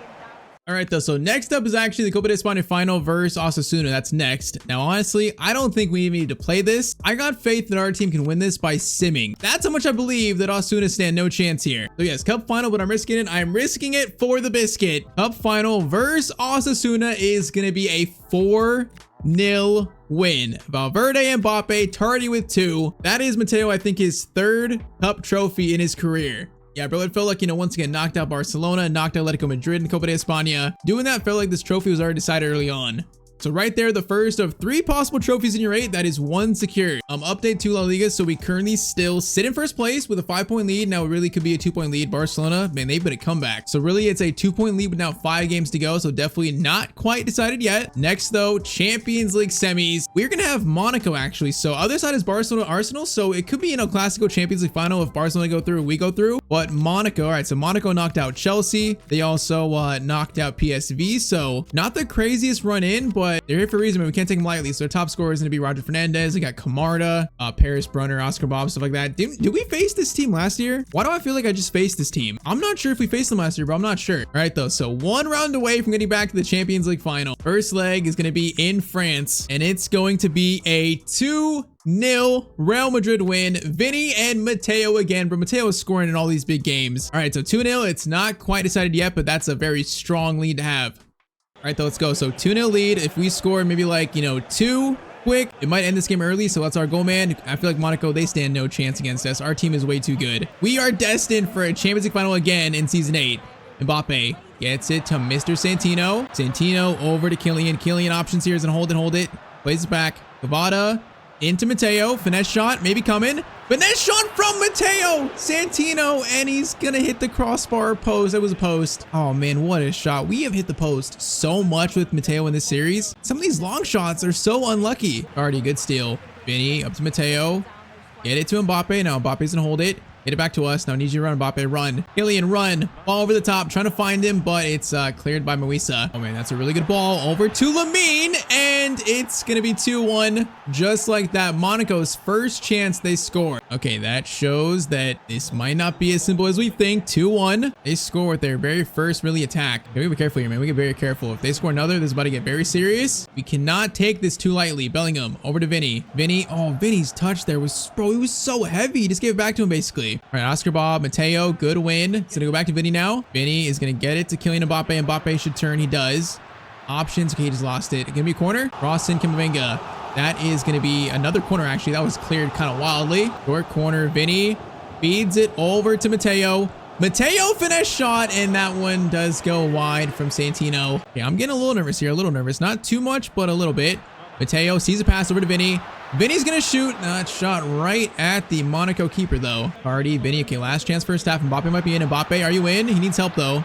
[SPEAKER 1] All right, though. So next up is actually the Copa de España final versus Osasuna. That's next. Now, honestly, I don't think we even need to play this. I got faith that our team can win this by simming. That's how much I believe that Osasuna stand no chance here. So yes, cup final, but I'm risking it. I'm risking it for the biscuit. Cup final versus Osasuna is going to be a 4-0 win. Valverde and Mbappe, Tardy with 2. That is Matteo, I think, his 3rd cup trophy in his career. Yeah, bro, it felt like, you know, once again, knocked out Barcelona, knocked out Atletico Madrid in Copa de España. Doing that felt like this trophy was already decided early on. So right there, the first of 3 possible trophies in your 8, that is 1 secured. Update to La Liga, so we currently still sit in first place with a 5-point lead. Now it really could be a 2-point lead. Barcelona, man, they've been a comeback. So really, it's a 2-point lead with now 5 games to go. So definitely not quite decided yet. Next though, Champions League semis. We're gonna have Monaco actually. So other side is Barcelona, Arsenal. So it could be, you know, Classico Champions League final if Barcelona go through, we go through. But Monaco, all right. So Monaco knocked out Chelsea. They also knocked out PSV. So not the craziest run in, but they're here for a reason, but we can't take them lightly. So their top scorer is going to be Roger Fernandez. They got Camarda, Paris Brunner, Oscar Bob, stuff like that. Did we face this team last year? Why do I feel like I just faced this team? I'm not sure if we faced them last year, but I'm not sure. All right, though. So 1 round away from getting back to the Champions League final. First leg is going to be in France, and it's going to be a 2-0 Real Madrid win. Vinny and Matteo again, but Matteo is scoring in all these big games. All right, so 2-0. It's not quite decided yet, but that's a very strong lead to have. All right, though, let's go. So 2-0 lead. If we score maybe like, you know, 2 quick, it might end this game early. So that's our goal, man. I feel like Monaco, they stand no chance against us. Our team is way too good. We are destined for a Champions League final again in season 8. Mbappe gets it to Mr. Santino. Santino over to Kylian. Kylian options here is and hold it. Plays it back. Kvara. into Matteo. Finesse shot, maybe coming. Finesse shot from Matteo Santino, and he's gonna hit the crossbar post. That was a post. Oh man, what a shot. We have hit the post so much with Matteo in this series. Some of these long shots are so unlucky. Already good steal. Vinny up to Matteo. Get it to Mbappe. Now Mbappe's gonna hold it. Get it back to us. Now I need you to run, Mbappe. Run. Kylian, run. Ball over the top. Trying to find him, but it's cleared by Moisa. Oh, man, that's a really good ball. Over to Lamine, and it's going to be 2-1. Just like that. Monaco's first chance they score. Okay, that shows that this might not be as simple as we think. 2-1. They score with their very first really attack. Okay, we gotta be careful here, man. We get very careful. If they score another, this is about to get very serious. We cannot take this too lightly. Bellingham, over to Vinny. Vinny, oh, Vinny's touch there was, bro, he was so heavy. Just gave it back to him, basically. All right, Oscar Bob, Matteo, good win. It's gonna go back to Vinny now. Vinny is gonna get it to Kylian Mbappe. Mbappe should turn. He does. Options. Okay, he just lost it. Gonna be a corner. Rossin Kamavinga. That is gonna be another corner. Actually, that was cleared kind of wildly. Short corner. Vinny feeds it over to Matteo. Matteo finesse shot, and that one does go wide from Santino. Okay, I'm getting a little nervous here. A little nervous. Not too much, but a little bit. Matteo sees a pass over to Vinny. Vinny's gonna shoot. That shot right at the Monaco keeper, though. Hardy, Vinny. Okay, last chance first half. Mbappe might be in. Mbappe, are you in? He needs help, though.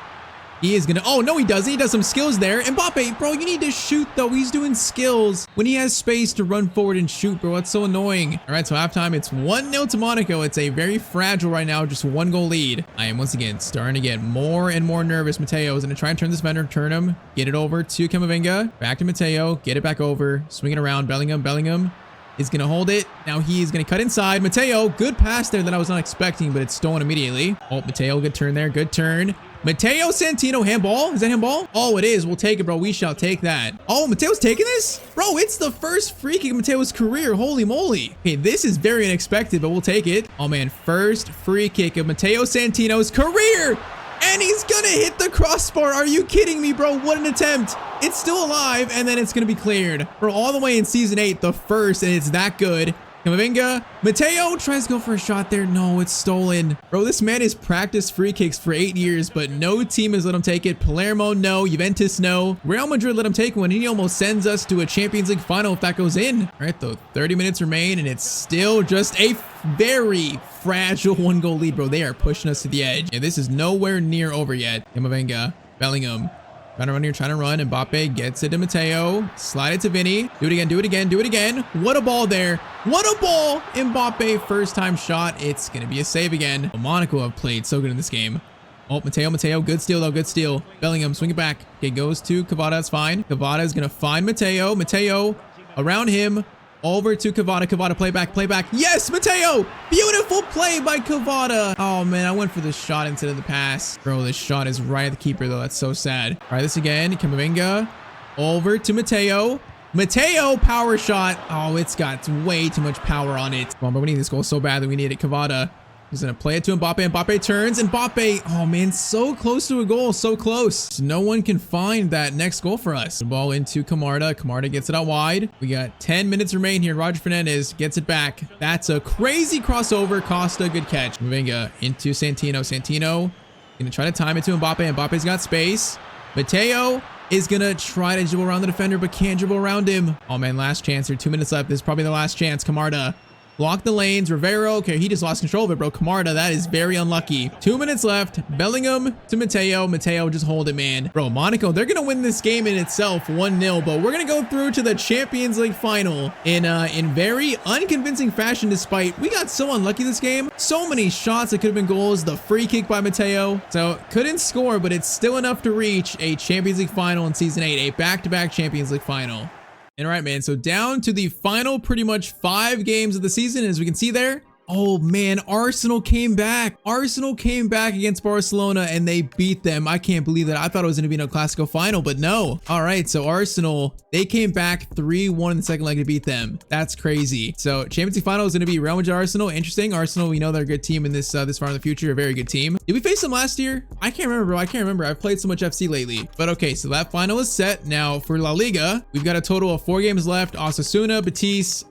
[SPEAKER 1] He is gonna. Oh, no, he doesn't. He does some skills there. Mbappe, bro, you need to shoot, though. He's doing skills when he has space to run forward and shoot, bro. That's so annoying. All right, so halftime, it's 1-0 to Monaco. It's a very fragile right now, just 1-goal lead. I am once again starting to get more and more nervous. Matteo is gonna try and turn this defender, turn him, get it over to Kamavinga. Back to Matteo, get it back over, swing it around. Bellingham is gonna hold it. Now he is gonna cut inside. Matteo, good pass there that I was not expecting, but it's stolen immediately. Oh, Matteo, good turn there. Good turn. Matteo Santino, handball? Is that handball? Oh, it is. We'll take it, bro. We shall take that. Oh, Matteo's taking this? Bro, it's the first free kick of Matteo's career. Holy moly. Okay, this is very unexpected, but we'll take it. Oh, man. First free kick of Matteo Santino's career. And he's gonna hit the crossbar. Are you kidding me, bro? What an attempt. It's still alive, and then it's gonna be cleared. Bro, all the way in season 8, the first, and it's that good. Kamavinga, Matteo tries to go for a shot there. No, it's stolen. Bro, this man has practiced free kicks for 8 years, but no team has let him take it. Palermo, no. Juventus, no. Real Madrid let him take one. He almost sends us to a Champions League final if that goes in. All right, though, 30 minutes remain, and it's still just a very fragile 1-goal lead, bro. They are pushing us to the edge. And this is nowhere near over yet. Kamavinga, Bellingham. Trying to run here, trying to run. Mbappe gets it to Matteo. Slide it to Vinny. Do it again, do it again, do it again. What a ball there. What a ball. Mbappe, first time shot. It's going to be a save again. Monaco have played so good in this game. Oh, Matteo. Good steal, though. Good steal. Bellingham, swing it back. Okay, goes to Cavada. That's fine. Cavada is going to find Matteo. Matteo around him. Over to Cavada. Cavada, play back. Yes, Matteo! Beautiful play by Cavada. Oh, man, I went for the shot instead of the pass. Bro, this shot is right at the keeper, though. That's so sad. All right, this again. Kamavinga. Over to Matteo. Matteo, power shot. Oh, it's got way too much power on it. Come on, bro, we need this goal so bad that we need it. Cavada. He's going to play it to Mbappe. Mbappe turns. Mbappe, oh man, so close to a goal. So close. No one can find that next goal for us. The ball into Camarda. Camarda gets it out wide. We got 10 minutes remain here. Roger Fernandez gets it back. That's a crazy crossover. Costa, good catch. Mavinga into Santino. Santino going to try to time it to Mbappe. Mbappe's got space. Matteo is going to try to dribble around the defender, but can't dribble around him. Oh man, last chance here. 2 minutes left. This is probably the last chance. Camarda. Block the lanes. Rivero. Okay, he just lost control of it, bro. Camarda, that is very unlucky. 2 minutes left. Bellingham to Matteo. Matteo, just hold it, man. Bro, Monaco, they're going to win this game in itself 1-0, but we're going to go through to the Champions League final in very unconvincing fashion, despite we got so unlucky this game. So many shots that could have been goals. The free kick by Matteo. So couldn't score, but it's still enough to reach a Champions League final in season 8, a back-to-back Champions League final. And all right, man, so down to the final pretty much 5 games of the season, as we can see there. Oh man, Arsenal came back. Arsenal came back against Barcelona and they beat them. I can't believe that. I thought it was going to be an El Clasico final, but no. All right, so Arsenal, they came back 3-1 in the second leg to beat them. That's crazy. So Champions League final is going to be Real Madrid Arsenal. Interesting. Arsenal, we know they're a good team in this far in the future, a very good team. Did we face them last year? I can't remember, bro. I can't remember. I've played so much FC lately. But okay, so that final is set. Now for La Liga, we've got a total of 4 games left. Osasuna, Betis,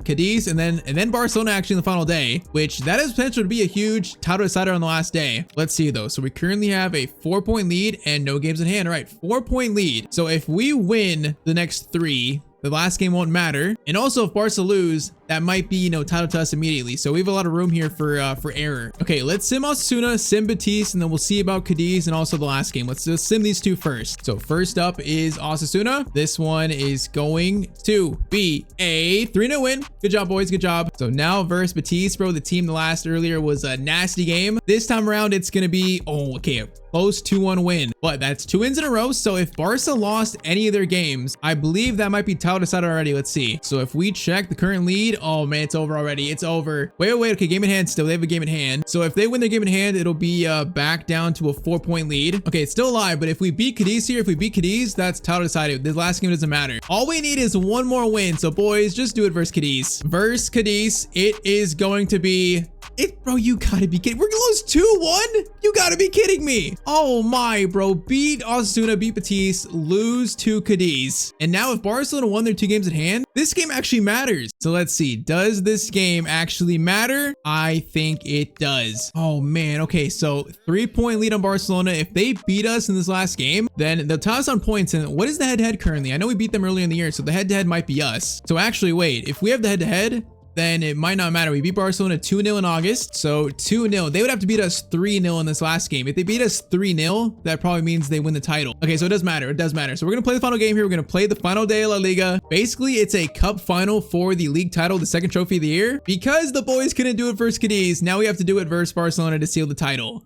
[SPEAKER 1] Cadiz, and then Barcelona actually in the final day, which that has potential to be a huge title decider on the last day. Let's see though. So we currently have a 4-point lead and no games in hand. All right, 4-point lead. So if we win the next 3, the last game won't matter. And also if Barca lose, that might be, you know, titled to us immediately. So we have a lot of room here for error. Okay, let's sim Osasuna, sim Betis, and then we'll see about Cadiz and also the last game. Let's just sim these two first. So first up is Osasuna. This one is going to be a 3-0 win. Good job, boys. Good job. So now versus Betis, bro. The team the last earlier was a nasty game. This time around, it's going to be, oh, okay, close 2-1 win, but that's 2 wins in a row. So if Barca lost any of their games, I believe that might be title decided already. Let's see. So if we check the current lead, oh man, it's over already. It's over. Wait. Okay, game in hand still. They have a game in hand. So if they win their game in hand, it'll be back down to a 4-point lead. Okay, it's still alive, but if we beat Cadiz here, if we beat Cadiz, that's title decided. The last game doesn't matter. All we need is one more win. So boys, just do it versus Cadiz. Versus Cadiz, it is going to be... Bro, you gotta be kidding. We're gonna lose 2-1? You gotta be kidding me. Oh my, bro. Beat Osasuna, beat Betis, lose to Cadiz. And now if Barcelona won their 2 games at hand, this game actually matters. So let's see. Does this game actually matter? I think it does. Oh man. Okay, so 3-point lead on Barcelona. If they beat us in this last game, then they'll tie us on points. And what is the head-to-head currently? I know we beat them earlier in the year, so the head-to-head might be us. So actually, wait. If we have the head-to-head, then it might not matter. We beat Barcelona 2-0 in August. So 2-0. They would have to beat us 3-0 in this last game. If they beat us 3-0, that probably means they win the title. Okay, so it does matter. It does matter. So we're going to play the final game here. We're going to play the final day of La Liga. Basically, it's a cup final for the league title, the second trophy of the year. Because the boys couldn't do it versus Cadiz, now we have to do it versus Barcelona to seal the title.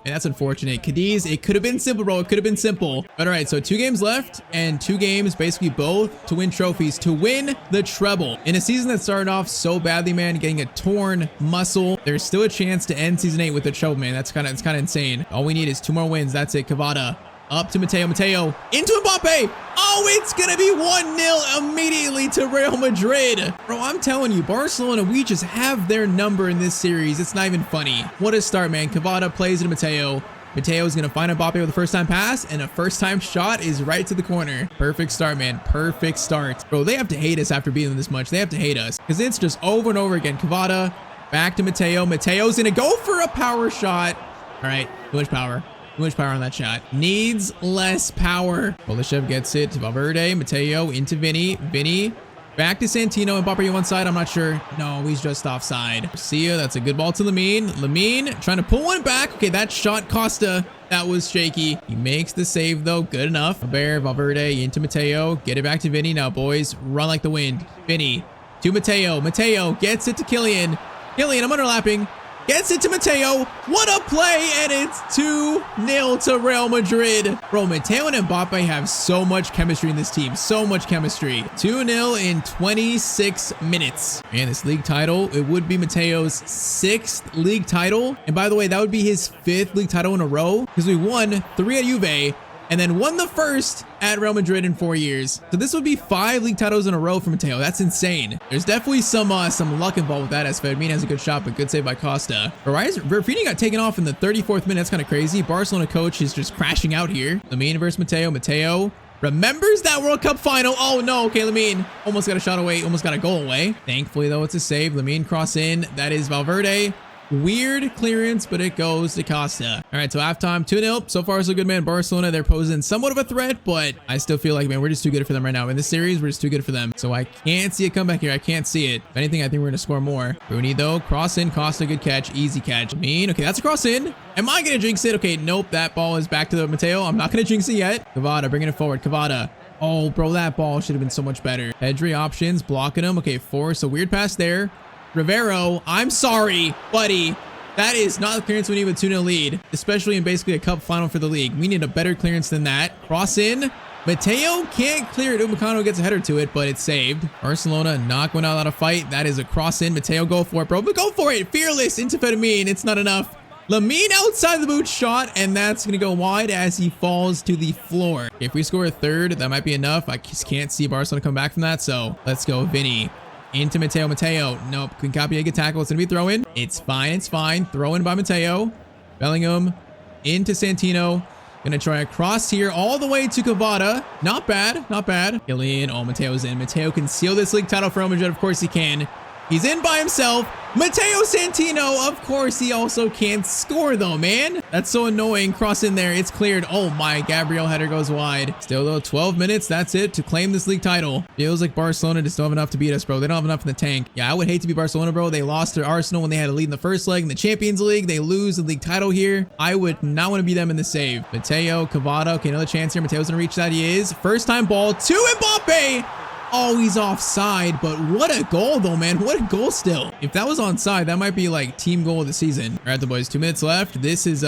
[SPEAKER 1] And that's unfortunate. Cadiz, it could have been simple, bro. It could have been simple. But all right, so 2 games left and 2 games, basically both to win trophies, to win the treble. In a season that started off so badly, man, getting a torn muscle, there's still a chance to end season 8 with a treble, man. It's kind of insane. All we need is 2 more wins. That's it. Cavada up to Matteo. Matteo into Mbappe. Oh, it's going to be 1-0 immediately to Real Madrid. Bro, I'm telling you, Barcelona, we just have their number in this series. It's not even funny. What a start, man. Cavada plays it to Matteo. Matteo is going to find Mbappe with a first-time pass, and a first-time shot is right to the corner. Perfect start, man. Perfect start. Bro, they have to hate us after beating them this much. They have to hate us because it's just over and over again. Cavada back to Matteo. Mateo's going to go for a power shot. All right, too much power. Too much power on that shot. Needs less power. Polishev gets it to Valverde. Matteo into Vinny. Vinny back to Santino. Mbappe on one side. I'm not sure. No, he's just offside. Garcia, that's a good ball to Lamine. Lamine trying to pull one back. Okay, that shot Costa. That was shaky. He makes the save though. Good enough. Valverde into Matteo. Get it back to Vinny. Now, boys, run like the wind. Vinny to Matteo. Matteo gets it to Kylian. Kylian, I'm underlapping. Gets it to Matteo. What a play. And it's 2-0 to Real Madrid. Bro, Matteo and Mbappe have so much chemistry in this team. So much chemistry. 2-0 in 26 minutes. And this league title, it would be Matteo's 6th league title. And by the way, that would be his 5th league title in a row because we won 3 at Juve and then won the first at Real Madrid in 4 years. So this would be 5 league titles in a row for Matteo. That's insane. There's definitely some luck involved with that as Fermin has a good shot, but good save by Costa. Rafinha got taken off in the 34th minute. That's kind of crazy. Barcelona coach is just crashing out here. Lamine versus Matteo. Matteo remembers that World Cup final. Oh no. Okay, Lamine almost got a shot away. Almost got a goal away. Thankfully though, it's a save. Lamine cross in. That is Valverde. Weird clearance, but it goes to Costa. All right, so halftime, 2-0. So far, so good, man. Barcelona, they're posing somewhat of a threat, but I still feel like, man, we're just too good for them right now. In this series, we're just too good for them. So I can't see a comeback here. I can't see it. If anything, I think we're going to score more. Rooney, though, cross in. Costa, good catch. Easy catch. Mean. Okay, that's a cross in. Am I going to jinx it? Okay, nope. That ball is back to the Matteo. I'm not going to jinx it yet. Cavada, bringing it forward. Cavada. Oh, bro, that ball should have been so much better. Pedri options, blocking him. Okay, force. A weird pass there. Rivero, I'm sorry, buddy. That is not the clearance we need with 2-0 lead, especially in basically a cup final for the league. We need a better clearance than that. Cross in. Matteo can't clear it. Upamecano gets a header to it, but it's saved. Barcelona not going out of fight. That is a cross in. Matteo, go for it, bro. But go for it. Fearless into Fermin. It's not enough. Lamine outside the boot shot, and that's going to go wide as he falls to the floor. If we score a third, that might be enough. I just can't see Barcelona come back from that, so let's go. Vinny. Into Matteo. Matteo. Nope. Couldn't copy a good tackle. It's going to be throw in. It's fine. It's fine. Throw in by Matteo. Bellingham. Into Santino. Going to try a cross here all the way to Cavada. Not bad. Not bad. Kylian. Oh, Mateo's in. Matteo can seal this league title for Real Madrid. Of course he can. He's in by himself. Matteo Santino, of course, he also can't score though, man. That's so annoying. Cross in there. It's cleared. Oh my, Gabriel header goes wide. Still though, 12 minutes. That's it to claim this league title. Feels like Barcelona just don't have enough to beat us, bro. They don't have enough in the tank. Yeah, I would hate to be Barcelona, bro. They lost to Arsenal when they had a lead in the first leg in the Champions League. They lose the league title here. I would not want to be them in the save. Matteo, Cavada. Okay, another chance here. Matteo's gonna reach that. He is. First time ball to Mbappe. Oh, he's offside, but what a goal though, man. What a goal still. If that was onside, that might be like team goal of the season. All right, the boys, 2 minutes left. This is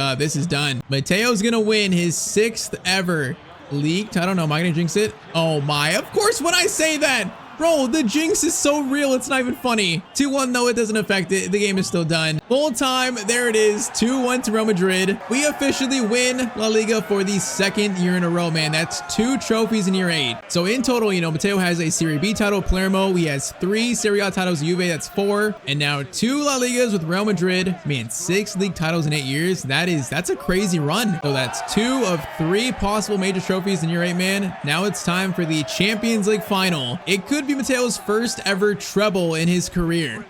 [SPEAKER 1] done. Matteo's gonna win his 6th ever league. I don't know, am I gonna jinx it? Oh my, of course when I say that. Bro, the jinx is so real, it's not even funny. 2-1, no, it doesn't affect it. The game is still done. Full time, there it is. 2-1 to Real Madrid. We officially win La Liga for the 2nd year in a row, man. That's 2 trophies in year 8. So in total, you know, Matteo has a Serie B title, Palermo. He has 3 Serie A titles, Juve, that's 4. And now 2 La Ligas with Real Madrid. Man, 6 league titles in 8 years. That's a crazy run. So that's 2 of 3 possible major trophies in year 8, man. Now it's time for the Champions League final. It could be Matteo's first ever treble in his career.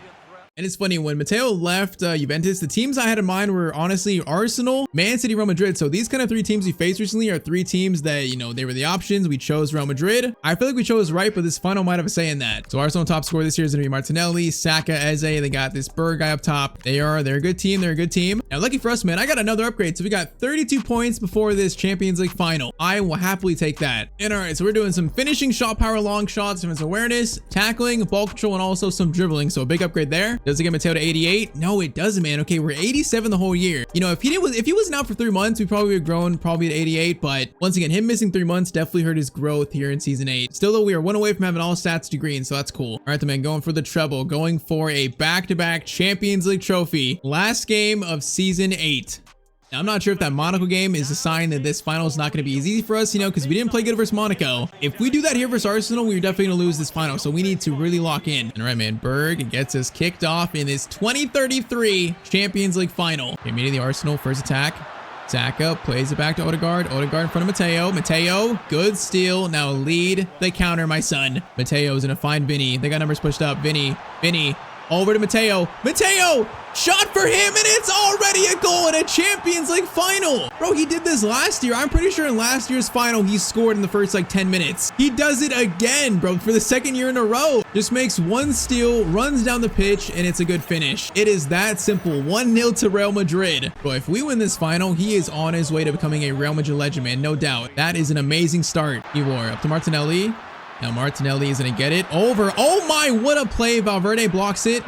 [SPEAKER 1] And it's funny, when Matteo left Juventus, the teams I had in mind were honestly Arsenal, Man City, Real Madrid. So these kind of 3 teams we faced recently are 3 teams that, you know, they were the options. We chose Real Madrid. I feel like we chose right, but this final might have a say in that. So Arsenal top scorer this year is going to be Martinelli, Saka, Eze. They got this Berg guy up top. They're a good team. They're a good team. Now, lucky for us, man, I got another upgrade. So we got 32 points before this Champions League final. I will happily take that. And all right, so we're doing some finishing, shot power, long shots, defense awareness, tackling, ball control, and also some dribbling. So a big upgrade there. Does it get Matteo to 88? No, it doesn't, man. Okay, we're 87 the whole year. You know, if he wasn't out for 3 months, we probably would have grown probably to 88. But once again, him missing 3 months definitely hurt his growth here in season 8. Still though, we are 1 away from having all stats to green, so that's cool. All right, the man going for the treble, going for a back-to-back Champions League trophy. Last game of season 8. Now, I'm not sure if that Monaco game is a sign that this final is not going to be as easy for us, you know, because we didn't play good versus Monaco. If we do that here versus Arsenal, we're definitely going to lose this final. So we need to really lock in. All right, man. Berg gets us kicked off in this 2033 Champions League final. Okay, immediately Arsenal, first attack. Saka plays it back to Odegaard. Odegaard in front of Matteo. Matteo, good steal. Now lead the counter, my son. Matteo's going to find Vinny. They got numbers pushed up. Vinny. Over to Matteo. Matteo! Shot for him, and it's already a goal in a Champions League final. Bro, he did this last year. I'm pretty sure in last year's final, he scored in the first, like, 10 minutes. He does it again, bro, for the 2nd year in a row. Just makes 1 steal, runs down the pitch, and it's a good finish. It is that simple. 1-0 to Real Madrid. Bro, if we win this final, he is on his way to becoming a Real Madrid legend, man. No doubt. That is an amazing start. He wore up to Martinelli. Now Martinelli is going to get it over. Oh my, what a play. Valverde blocks it.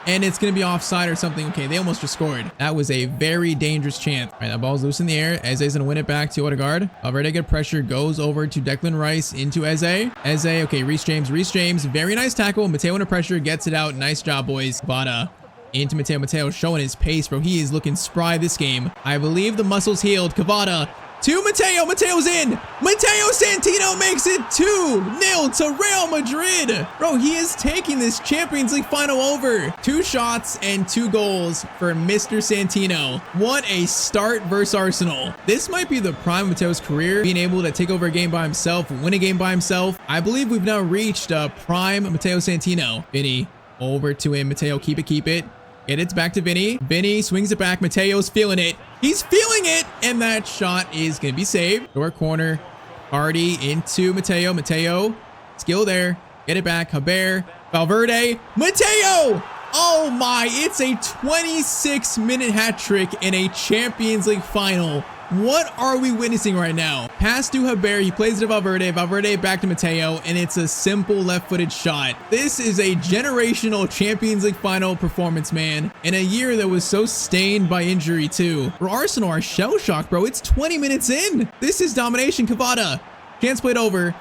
[SPEAKER 1] And it's going to be offside or something. Okay, they almost just scored. That was a very dangerous chance. All right, that ball's loose in the air. Eze's going to win it back to Odegaard. Valverde good pressure. Goes over to Declan Rice into Eze. Eze, okay, Reece James. Very nice tackle. Matteo under pressure. Gets it out. Nice job, boys. Vada into Matteo. Matteo showing his pace, bro. He is looking spry this game. I believe the muscle's healed. Cavada to Matteo. Matteo's in. Matteo Santino makes it 2-0 to Real Madrid. Bro, he is taking this Champions League final over. 2 shots and 2 goals for Mr. Santino. What a start versus Arsenal. This might be the prime of Matteo's career, being able to take over a game by himself, win a game by himself. I believe we've now reached prime Matteo Santino. Vinny over to him. Matteo, keep it. Get it back to Vinny. Vinny swings it back. Matteo's feeling it. He's feeling it. And that shot is going to be saved. Short corner. Hardy into Matteo. Matteo. Skill there. Get it back. Haber. Valverde. Matteo. Oh my. It's a 26-minute hat trick in a Champions League final. What are we witnessing right now? Pass to Haber. He plays it to Valverde. Valverde back to Matteo. And it's a simple left-footed shot. This is a generational Champions League final performance, man. In a year that was so stained by injury, too. For Arsenal are shell-shocked, bro. It's 20 minutes in. This is domination. Cavada. Chance played over.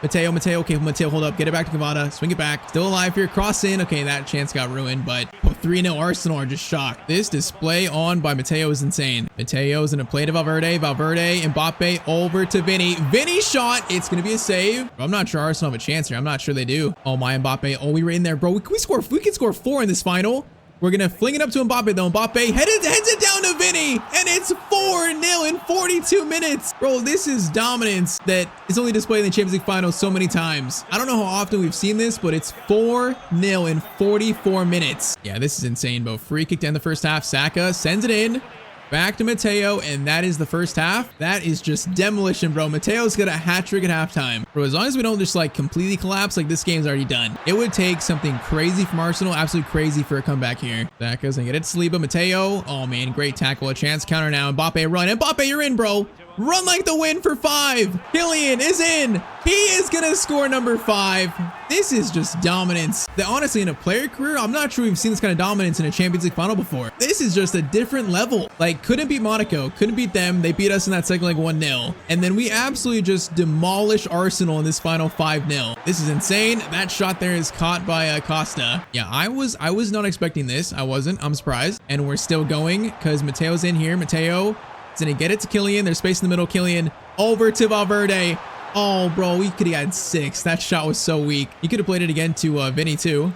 [SPEAKER 1] Matteo. Okay, Matteo, hold up. Get it back to Cavada. Swing it back. Still alive here. Cross in. Okay, that chance got ruined, but 3-0 Arsenal are just shocked. This display on by Matteo is insane. Matteo's in a play to Valverde. Mbappe over to Vinny. Vinny shot. It's going to be a save. I'm not sure Arsenal have a chance here. I'm not sure they do. Oh, my Mbappe. Oh, we were in there, bro. We can score 4 in this final. We're going to fling it up to Mbappe, though. Mbappe heads it down to Vinny, and it's 4-0 in 42 minutes. Bro, this is dominance that is only displayed in the Champions League final so many times. I don't know how often we've seen this, but it's 4-0 in 44 minutes. Yeah, this is insane, bro. Free kick to end the first half. Saka sends it in. Back to Matteo, and that is the first half. That is just demolition, bro. Mateo's got a hat trick at halftime. Bro, as long as we don't just like completely collapse, like this game's already done. It would take something crazy from Arsenal, absolutely crazy for a comeback here. Saka's gonna get it to Saliba. Matteo, oh man, great tackle, a chance, counter now. Mbappe run. Mbappe, you're in, bro. Run like the wind for 5. Kylian is in. He is gonna score number 5. This is just dominance. That honestly, in a player career, I'm not sure we've seen this kind of dominance in a Champions League final before. This is just a different level. Like, couldn't beat Monaco, couldn't beat them. They beat us in that second leg 1-0. And then we absolutely just demolish Arsenal in this final 5-0. This is insane. That shot there is caught by Costa. Yeah, I was not expecting this. I wasn't. I'm surprised. And we're still going because Mateo's in here. Mateo is gonna get it to Kylian. There's space in the middle. Kylian over to Valverde. Oh, bro, we could have had 6. That shot was so weak. You could have played it again to Vinny too.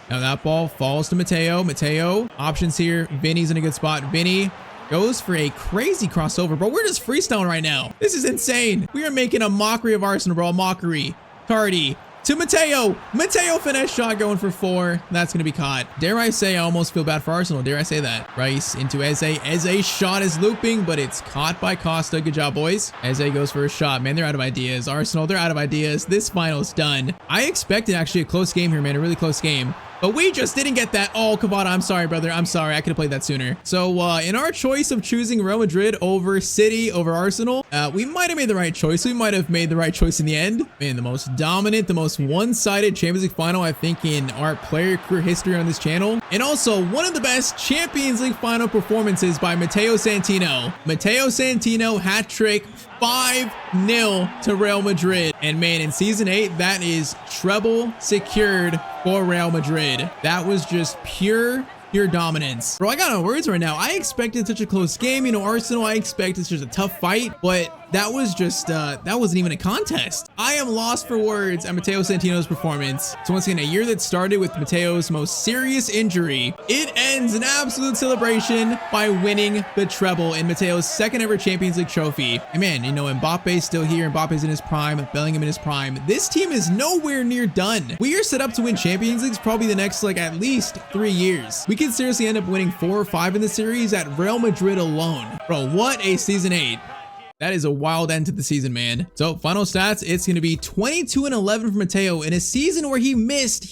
[SPEAKER 1] Now that ball falls to Matteo. Matteo, options here. Vinny's in a good spot. Vinny goes for a crazy crossover, bro. We're just freestyling right now. This is insane. We are making a mockery of Arsenal, bro. A mockery. Tardy to Matteo. Matteo finesse shot going for 4. That's going to be caught. Dare I say I almost feel bad for Arsenal. Dare I say that? Rice into Eze. Eze's shot is looping, but it's caught by Costa. Good job, boys. Eze goes for a shot. Man, they're out of ideas. Arsenal, they're out of ideas. This final's done. I expected actually a close game here, man. A really close game. But we just didn't get that. Oh, Kavada, I'm sorry, brother. I'm sorry. I could have played that sooner. So in our choice of choosing Real Madrid over City over Arsenal, we might have made the right choice. We might have made the right choice in the end. Man, the most dominant, the most one-sided Champions League final, I think, in our player career history on this channel. And also one of the best Champions League final performances by Matteo Santino. Matteo Santino hat trick. 5-0 to Real Madrid. And man, in season 8, that is treble secured for Real Madrid. That was just pure dominance. Bro, I got no words right now. I expected such a close game. You know, Arsenal, I expect it's just a tough fight, but that was just, that wasn't even a contest. I am lost for words at Matteo Santino's performance. So once again, a year that started with Matteo's most serious injury, it ends in absolute celebration by winning the treble in Matteo's second ever Champions League trophy. And man, you know, Mbappe's still here. Mbappe's in his prime, Bellingham in his prime. This team is nowhere near done. We are set up to win Champions Leagues probably the next, like, at least 3 years. We could seriously end up winning 4 or 5 in the series at Real Madrid alone. Bro, what a season 8. That is a wild end to the season, man. So final stats, it's going to be 22-11 for Matteo in a season where he missed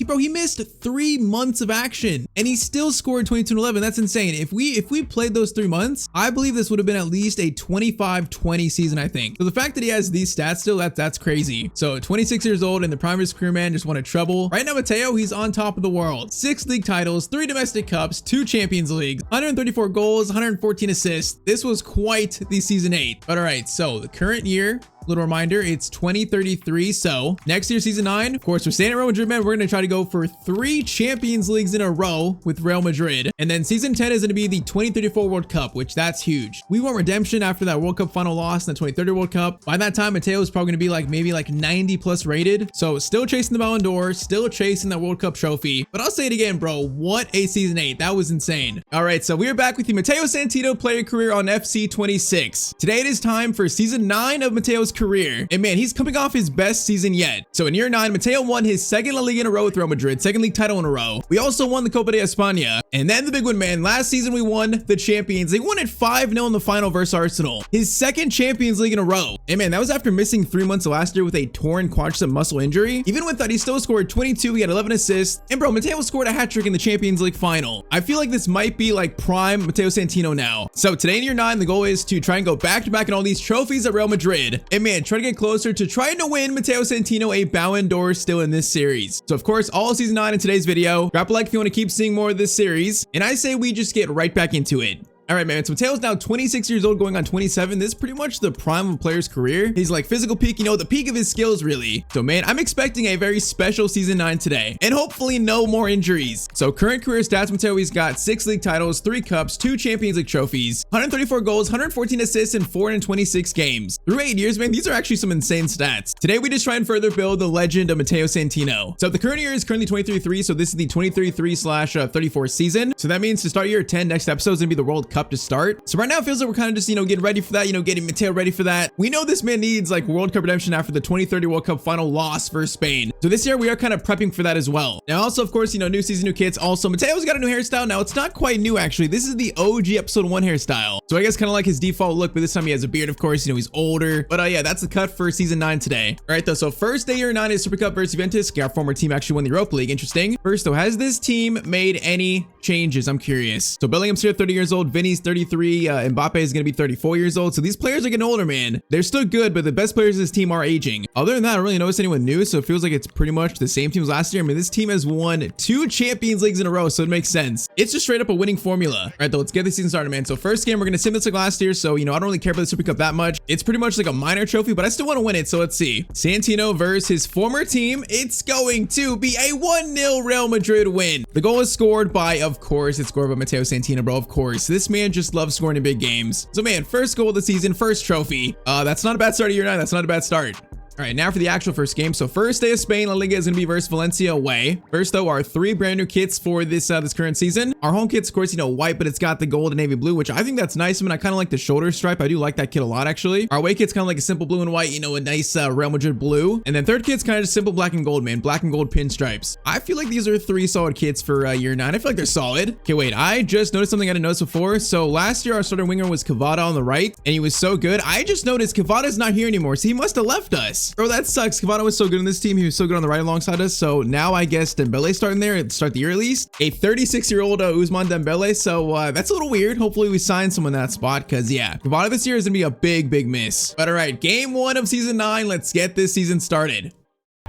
[SPEAKER 1] 3 months of action and he still scored 22-11. That's insane. If we played those 3 months, I believe this would have been at least a 25-20 season, I think. So the fact that he has these stats still, that's crazy. So 26 years old and the prime of his career, man, just won a treble. Right now, Matteo, he's on top of the world. 6 league titles, 3 domestic cups, 2 Champions Leagues, 134 goals, 114 assists. This was quite the season 8. But all right. So the current year, little reminder, it's 2033. So next year, season 9, of course, we're staying at Real Madrid, man. We're going to try to go for 3 Champions Leagues in a row with Real Madrid. And then season 10 is going to be the 2034 World Cup, which that's huge. We want redemption after that World Cup final loss in the 2030 World Cup. By that time, Matteo is probably going to be like maybe like 90 plus rated. So still chasing the Ballon d'Or, still chasing that World Cup trophy. But I'll say it again, bro. What a season 8. That was insane. All right, so we are back with the Matteo Santino player career on FC 26. Today it is time for season 9 of Matteo's career. And man, he's coming off his best season yet. So in year 9, Matteo won his 2nd La Liga in a row with Real Madrid, 2nd league title in a row. We also won the Copa de España. And then the big one, man, last season we won the Champions. They won it 5-0 in the final versus Arsenal. His 2nd Champions League in a row. And man, that was after missing 3 months of last year with a torn quadricep muscle injury. Even with that, he still scored 22. He had 11 assists. And bro, Matteo scored a hat trick in the Champions League final. I feel like this might be like prime Matteo Santino now. So today in year 9, the goal is to try and go back to back in all these trophies at Real Madrid. And man, try to get closer to trying to win Matteo Santino a Ballon d'Or still in this series. So of course, all season 9 in today's video. Drop a like if you want to keep seeing more of this series. And I say we just get right back into it. All right, man. So Mateo's now 26 years old, going on 27. This is pretty much the prime of a player's career. He's like physical peak, you know, the peak of his skills, really. So, man, I'm expecting a very special season 9 today, and hopefully no more injuries. So, current career stats, Matteo, he's got 6 league titles, 3 cups, 2 Champions League trophies, 134 goals, 114 assists in 426 games. Through 8 years, man, these are actually some insane stats. Today, we just try and further build the legend of Matteo Santino. So, the current year is currently 23-3, so this is the 23-3/34 season. So, that means to start year 10, next episode is going to be the World Cup to start. So, right now, it feels like we're kind of just, you know, getting ready for that, you know, getting Matteo ready for that. We know this man needs like World Cup redemption after the 2030 World Cup final loss for Spain. So, this year, we are kind of prepping for that as well. Now, also, of course, you know, new season, new kits. Also, Matteo's got a new hairstyle. Now, it's not quite new, actually. This is the OG episode 1 hairstyle. So, I guess kind of like his default look, but this time he has a beard, of course. You know, he's older. But yeah, that's the cut for season 9 today. All right, though. So, first day year 9 is Super Cup versus Juventus. Our former team actually won the Europa League. Interesting. First, though, has this team made any changes? I'm curious. So, Bellingham's here, 30 years old. Vinny's 33. Mbappe is going to be 34 years old. So, these players are getting older, man. They're still good, but the best players of this team are aging. Other than that, I don't really notice anyone new. So, it feels like it's pretty much the same team as last year. I mean, this team has won 2 Champions Leagues in a row, so it makes sense. It's just straight up a winning formula. All right, though, let's get the season started, man. So, first game, we're going to sim this like last year. So, you know, I don't really care about the Super Cup that much. It's pretty much like a minor trophy, but I still want to win it. So, let's see. Santino versus his former team. It's going to be a 1-0 Real Madrid win. The goal is scored by, of course, it's scored by Matteo Santino, bro. Of course. This man just loves scoring in big games. So, man, first goal of the season, first trophy. That's not a bad start of year 9. That's not a bad start. All right, now for the actual first game. So first day of Spain, La Liga is going to be versus Valencia away. First, though, our 3 brand new kits for this current season. Our home kit's, of course, you know, white, but it's got the gold and navy blue, which I think that's nice. I mean, I kind of like the shoulder stripe. I do like that kit a lot, actually. Our away kit's kind of like a simple blue and white, you know, a nice Real Madrid blue. And then third kit's kind of just simple black and gold, man. Black and gold pinstripes. I feel like these are 3 solid kits for year 9. I feel like they're solid. Okay, wait, I just noticed something I didn't notice before. So last year, our starting winger was Cavada on the right, and he was so good. I just noticed Cavada's not here anymore, so he must have left us. Bro, that sucks. Cavada was so good in this team. He was so good on the right alongside us. So now I guess Dembele starting there at the start of the year at least. A 36-year-old Ousmane Dembele. So that's a little weird. Hopefully we sign someone in that spot because yeah, Cavada this year is going to be a big miss. But all right, game 1 of season 9. Let's get this season started.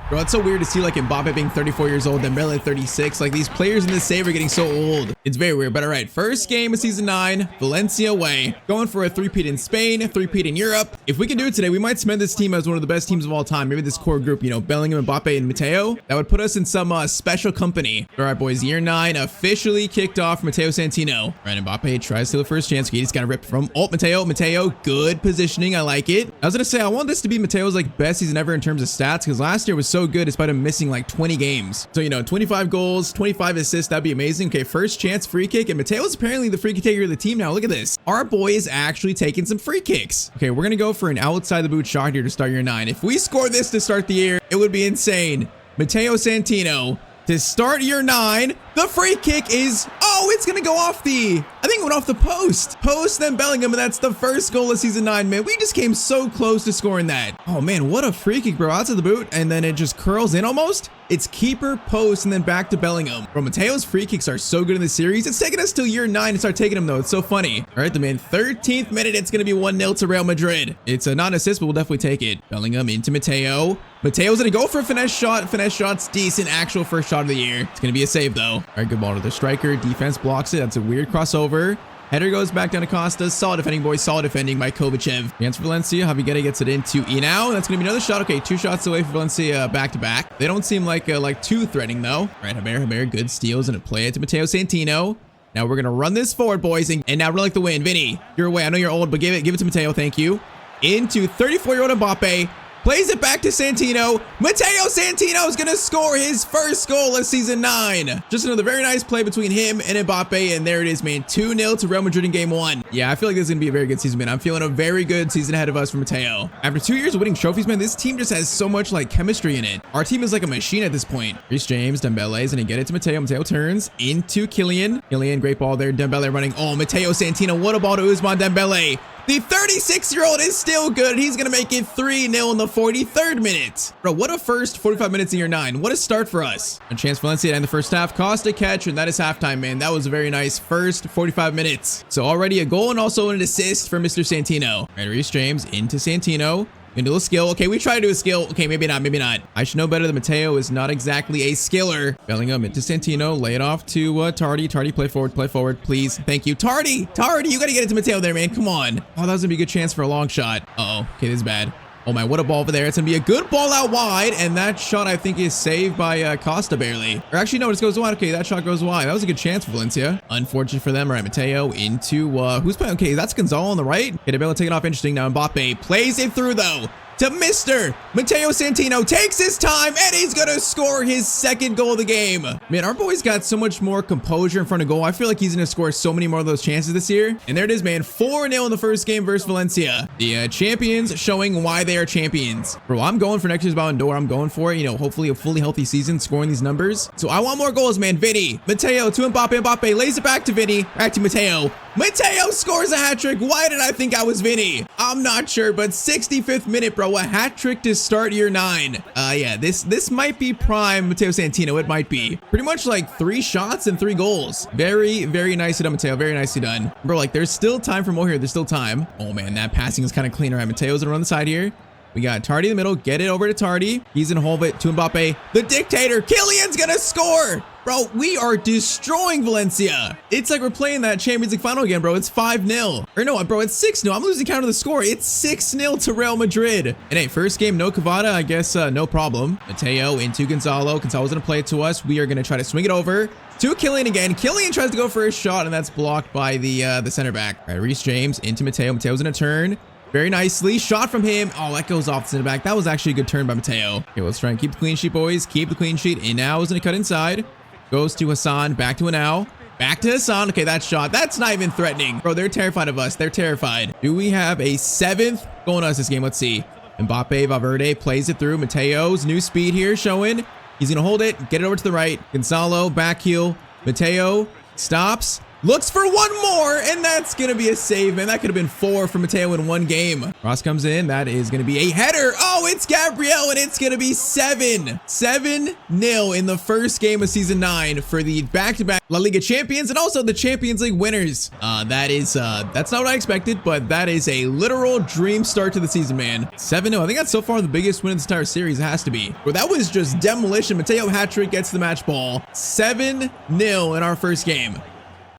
[SPEAKER 1] Bro, it's so weird to see like Mbappe being 34 years old, Dembele 36. Like these players in this save are getting so old. It's very weird. But all right, first game of season 9, Valencia away. Going for a 3-peat in Spain, a 3-peat in Europe. If we can do it today, we might cement this team as one of the best teams of all time. Maybe this core group, you know, Bellingham, Mbappe, and Matteo. That would put us in some special company. All right, boys, year 9 officially kicked off for Matteo Santino. All right, Mbappe tries to the first chance. Okay, he's got to rip from Matteo, good positioning. I like it. I was gonna say I want this to be Matteo's like best season ever in terms of stats because last year was so good despite him missing like 20 games. So, you know, 25 goals, 25 assists, that'd be amazing. Okay, first chance free kick, and Matteo's apparently the free kick taker of the team now. Look at this. Our boy is actually taking some free kicks. Okay, we're gonna go for an outside the boot shot here to start year 9. If we score this to start the year, it would be insane. Matteo Santino to start year 9. The free kick is, oh, it's gonna go off I think it went off the post, then Bellingham, and that's the first goal of season 9, man. We just came so close to scoring that. Oh man, what a free kick, bro. Outside the boot, and then it just curls in almost. It's keeper, post, and then back to Bellingham. Bro, Matteo's free kicks are so good in this series. It's taken us till year 9 to start taking them, though. It's so funny. All right, the man, 13th minute, it's gonna be 1-0 to Real Madrid. It's a non-assist, but we'll definitely take it. Bellingham into Matteo. Matteo's gonna go for a finesse shot. Finesse shot's decent. Actual first shot of the year. It's gonna be a save, though. All right, good ball to the striker. Defense blocks it. That's a weird crossover. Header goes back down to Costa. Solid defending, boys. Solid defending by Kovacev. Against Valencia. Javi gets it into Inau. That's going to be another shot. Okay, 2 shots away for Valencia back-to-back. They don't seem like too threatening, though. All right, Haber, good steals and a play it to Matteo Santino. Now we're going to run this forward, boys, and now run like the wind. Vinny, you're away. I know you're old, but give it to Matteo. Thank you. Into 34-year-old Mbappe. Plays it back to Santino. Matteo Santino is going to score his first goal of season 9. Just another very nice play between him and Mbappe. And there it is, man. 2-0 to Real Madrid in game 1. Yeah, I feel like this is going to be a very good season, man. I'm feeling a very good season ahead of us for Matteo. After 2 years of winning trophies, man, this team just has so much like chemistry in it. Our team is like a machine at this point. Reece James, Dembele is going to get it to Matteo. Matteo turns into Kylian. Kylian, great ball there. Dembele running. Oh, Matteo Santino. What a ball to Ousmane Dembele. The 36-year-old is still good. He's going to make it 3-0 in the 43rd minute. Bro, what a first 45 minutes in year 9. What a start for us. A chance for Valencia to end the first half. Costa catch, and that is halftime, man. That was a very nice first 45 minutes. So already a goal and also an assist for Mr. Santino. All right, Reece James into Santino. Gonna do a skill. Okay, we try to do a skill. Okay, maybe not, maybe not. I should know better than Matteo is not exactly a skiller. Bellingham into Santino. Lay it off to Tardy. Tardy, play forward, please. Thank you. Tardy, you gotta get it to Matteo there, man. Come on. Oh, that was gonna be a good chance for a long shot. Uh-oh. Okay, this is bad. Oh my, what a ball over there. It's gonna be a good ball out wide, and that shot I think is saved by Costa barely. Or actually, no, it just goes wide. Okay, that shot goes wide. That was a good chance for Valencia. Unfortunate for them. All right, Matteo into, who's playing? Okay, that's Gonzalo on the right. Okay, Dembele taking off. Interesting. Now Mbappe plays it through, though, to Mr. Matteo Santino. Takes his time, and he's gonna score his second goal of the game. Man, our boy's got so much more composure in front of goal. I feel like he's gonna score so many more of those chances this year. And there it is, man. 4-0 in the first game versus Valencia. The champions showing why they are champions. Bro, I'm going for next year's Ballon d'Or. I'm going for it. You know, hopefully a fully healthy season, scoring these numbers. So I want more goals, man. Vinny, Matteo to Mbappe. Mbappe lays it back to Vinny. Back to Matteo. Matteo scores a hat trick. Why did I think I was Vinny? I'm not sure, but 65th minute, bro. A hat trick to start year 9. Yeah, this might be prime Matteo Santino. It might be. Pretty much like 3 shots and 3 goals. Very, very nicely done, Matteo. Very nicely done. Bro, like there's still time for more here. There's still time. Oh man, that passing is kind of clean. All right, Matteo's gonna run the side here. We got Tardy in the middle. Get it over to Tardy. He's gonna hold it to Mbappe. The dictator. Kylian's gonna score. Bro, we are destroying Valencia. It's like we're playing that Champions League final again, bro. It's 5-0. Or no, bro, it's 6-0. I'm losing count of the score. It's 6-0 to Real Madrid. And hey, first game, no Cavada. I guess no problem. Matteo into Gonzalo. Gonzalo's gonna play it to us. We are gonna try to swing it over to Kylian again. Kylian tries to go for a shot, and that's blocked by the center back. All right, Reece James into Matteo. Matteo's gonna turn. Very nicely. Shot from him. Oh, that goes off the center back. That was actually a good turn by Matteo. Okay, let's try and keep the clean sheet, boys. Keep the clean sheet. And now is going to cut inside. Goes to Hassan. Back to Anao. Back to Hassan. Okay, that shot. That's not even threatening. Bro, they're terrified of us. They're terrified. Do we have a 7th goal on us this game? Let's see. Mbappe, Valverde plays it through. Matteo's new speed here showing. He's going to hold it. Get it over to the right. Gonzalo, back heel. Matteo stops. Looks for one more, and that's going to be a save, man. That could have been 4 for Matteo in one game. Cross comes in. That is going to be a header. Oh, it's Gabriel, and it's going to be 7-0 in the first game of Season 9 for the back-to-back La Liga champions and also the Champions League winners. That's not what I expected, but that is a literal dream start to the season, man. 7-0. I think that's so far the biggest win in this entire series. It has to be. Bro, that was just demolition. Matteo hat-trick gets the match ball. 7-0 in our first game.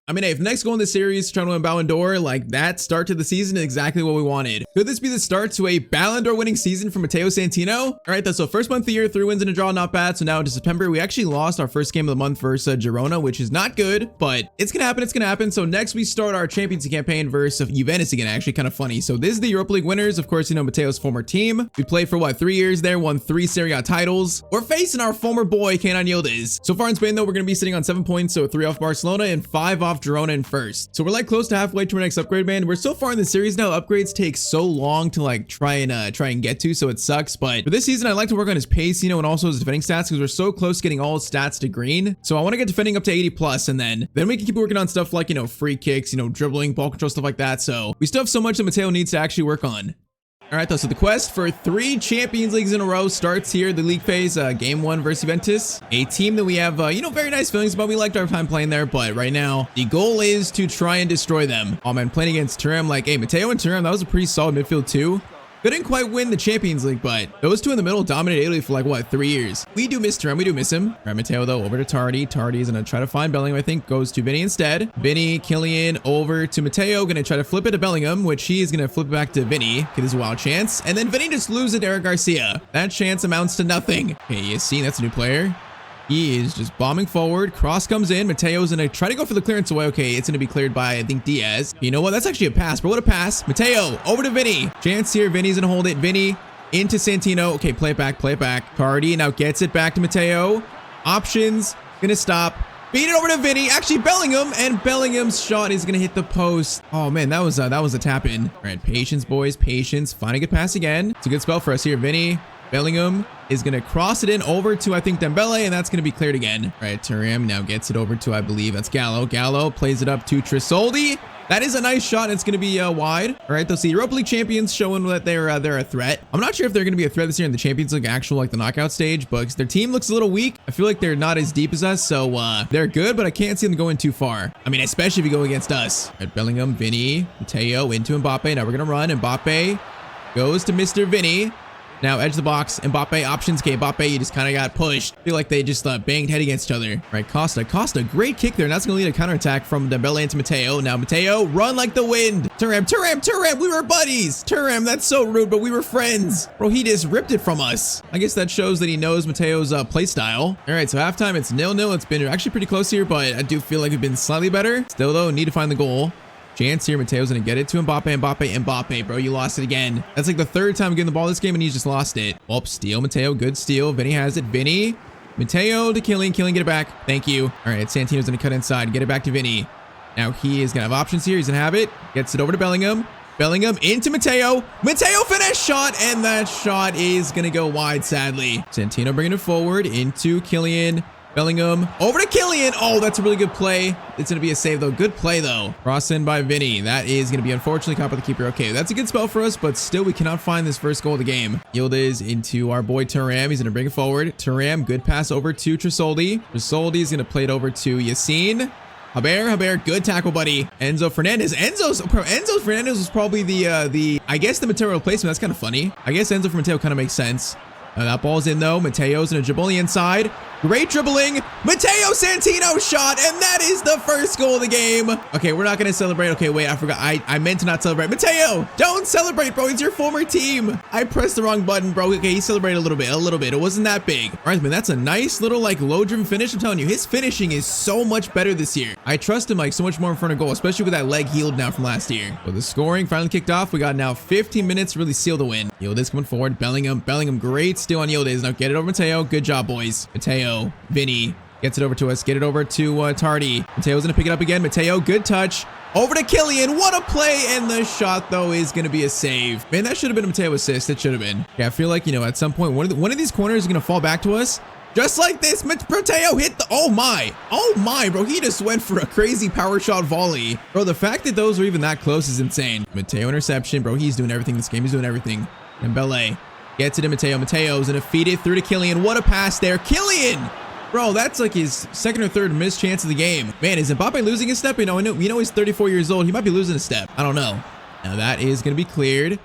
[SPEAKER 1] I mean, hey, if the next goal in the series trying to win Ballon d'Or, like that start to the season is exactly what we wanted. Could this be the start to a Ballon d'Or winning season for Matteo Santino? All right, so first month of the year, 3 wins and a draw, not bad. So now into September, we actually lost our first game of the month versus Girona, which is not good, but it's gonna happen. It's gonna happen. So next we start our Champions League campaign versus Juventus again. Actually, kind of funny. So this is the Europa League winners. Of course, you know, Matteo's former team. We played for what, 3 years there, won 3 Serie A titles. We're facing our former boy, Kenan Yildiz. So far in Spain, though, we're gonna be sitting on 7 points. So 3 off Barcelona and 5 off Girona in first. So we're like close to halfway to our next upgrade, man. We're so far in the series now. Upgrades take so long to like try and get to, so it sucks. But for this season, I like to work on his pace, you know, and also his defending stats because we're so close to getting all his stats to green. So I want to get defending up to 80 plus, and then we can keep working on stuff like, you know, free kicks, you know, dribbling, ball control, stuff like that. So we still have so much that Matteo needs to actually work on. All right, though, so the quest for 3 Champions Leagues in a row starts here. The league phase, game 1 versus Juventus, a team that we have, you know, very nice feelings about. We liked our time playing there, but right now the goal is to try and destroy them. Oh man, playing against Thuram, like, hey, Matteo and Thuram, that was a pretty solid midfield too. Couldn't quite win the Champions League, but those two in the middle dominated Italy for like, what, 3 years. We do miss Thuram. We do miss him. All right, Matteo, though, over to Tardy. Tardy is going to try to find Bellingham, I think. Goes to Vinny instead. Vinny, Kylian, over to Matteo. Going to try to flip it to Bellingham, which he is going to flip it back to Vinny. Okay, this is a wild chance. And then Vinny just loses to Eric Garcia. That chance amounts to nothing. Okay, you see, that's a new player. He is just bombing forward. Cross comes in. Matteo's going to try to go for the clearance away. Okay, it's going to be cleared by, I think, Diaz. You know what? That's actually a pass, but what a pass. Matteo, over to Vinny. Chance here. Vinny's going to hold it. Vinny into Santino. Okay, play it back, play it back. Cardi now gets it back to Matteo. Options. Going to stop. Beat it over to Vinny. Actually, Bellingham. And Bellingham's shot is going to hit the post. Oh, man, that was a tap in. All right, patience, boys. Patience. Find a good pass again. It's a good spell for us here. Vinny. Bellingham is going to cross it in over to, I think, Dembele, and that's going to be cleared again. All right, Thuram now gets it over to, I believe, that's Gallo. Gallo plays it up to Tresoldi. That is a nice shot. It's going to be wide. All right, they'll see Europa League champions showing that they're a threat. I'm not sure if they're going to be a threat this year in the Champions League, actual like the knockout stage, but their team looks a little weak. I feel like they're not as deep as us, so they're good, but I can't see them going too far. I mean, especially if you go against us. All right, Bellingham, Vinny, Matteo into Mbappe. Now we're going to run Mbappe. Goes to Mr. Vinny. Now edge the box. Mbappe options. Okay, Mbappe, you just kind of got pushed. I feel like they just banged head against each other. All right, Costa. Costa, great kick there. And that's going to lead a counterattack from Dembele into Matteo. Now Matteo, run like the wind. Thuram, we were buddies. Thuram, that's so rude, but we were friends. Bro, he just ripped it from us. I guess that shows that he knows Matteo's play style. All right, so halftime, it's 0-0. It's been actually pretty close here, but I do feel like we've been slightly better. Still, though, need to find the goal. Chance here. Matteo's gonna get it to Mbappe. Bro, you lost it again. That's like the third time getting the ball this game, and he's just lost it. Oh, steal, Matteo. Good steal. Vinny has it. Vinny. Matteo to Killian. Killian, get it back. Thank you. All right, Santino's gonna cut inside. Get it back to Vinny. Now he is gonna have options here. He's gonna have it. Gets it over to Bellingham. Bellingham into Matteo. Matteo finish shot, and that shot is gonna go wide, sadly. Santino bringing it forward into Killian. Bellingham over to Killian. Oh, that's a really good play. It's going to be a save, though. Good play, though. Cross in by Vinny. That is going to be unfortunately caught by the keeper. Okay, that's a good spell for us, but still we cannot find this first goal of the game. Yildiz into our boy Thuram. He's going to bring it forward. Thuram, good pass over to Tresoldi. Tresoldi is going to play it over to Yassine. Haber, good tackle, buddy. Enzo Fernandez. Enzo Fernandez was probably I guess the Matteo replacement. That's kind of funny. I guess Enzo for Matteo kind of makes sense. That ball's in, though. Matteo's in a dribble inside. Great dribbling. Matteo Santino shot, and that is the first goal of the game. Okay, we're not going to celebrate. Okay, wait, I forgot. I meant to not celebrate. Matteo, don't celebrate, bro. It's your former team. I pressed the wrong button, bro. Okay, he celebrated a little bit. It wasn't that big. All right, man, that's a nice little, like, low-driven finish. I'm telling you, his finishing is so much better this year. I trust him, like, so much more in front of goal, especially with that leg healed now from last year. So the scoring finally kicked off. We got now 15 minutes to really seal the win. Yildiz coming forward. Bellingham, great steal on Yildiz. Now get it over Matteo. Good job, boys. Matteo, Vinny gets it over to us. Get it over to Tardy. Matteo's gonna pick it up again. Matteo, good touch. Over to Killian. What a play. And the shot, though, is gonna be a save. Man, that should have been a Matteo assist. It should have been. Yeah, I feel like, you know, at some point, one of these corners is gonna fall back to us. Just like this. Matteo hit the... Oh my, bro. He just went for a crazy power shot volley. Bro, the fact that those are even that close is insane. Matteo interception. Bro, he's doing everything this game. He's doing everything. Dembele gets it to Matteo. Matteo's gonna feed it through to Killian. What a pass there. Killian! Bro, that's like his second or third missed chance of the game. Man, is Mbappe losing a step? You know he's 34 years old. He might be losing a step. I don't know. Now that is gonna be cleared.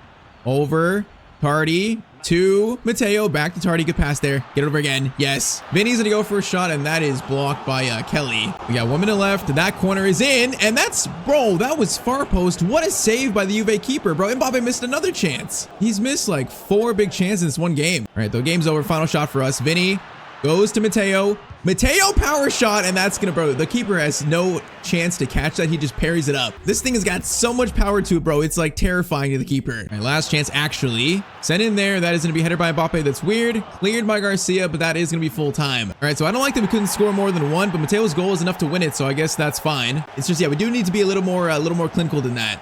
[SPEAKER 1] Over. Tardy to Matteo. Back to Tardy. Good pass there. Get it over again. Yes. Vinny's gonna go for a shot, and that is blocked by Kelly. We got 1 minute left. That corner is in, and that's... Bro, that was far post. What a save by the Juve keeper, bro. Mbappe missed another chance. He's missed like 4 big chances in this one game. All right, the game's over. Final shot for us. Vinny goes to Matteo. Matteo power shot, and that's gonna, bro, the keeper has no chance to catch that. He just parries it up. This thing has got so much power to it, bro. It's like terrifying to the keeper. All right, last chance, actually. Sent in there. That is gonna be headed by Mbappe. That's weird. Cleared by Garcia, but that is gonna be full time. All right, so I don't like that we couldn't score more than 1, but Matteo's goal is enough to win it, so I guess that's fine. It's just, yeah, we do need to be a little more clinical than that.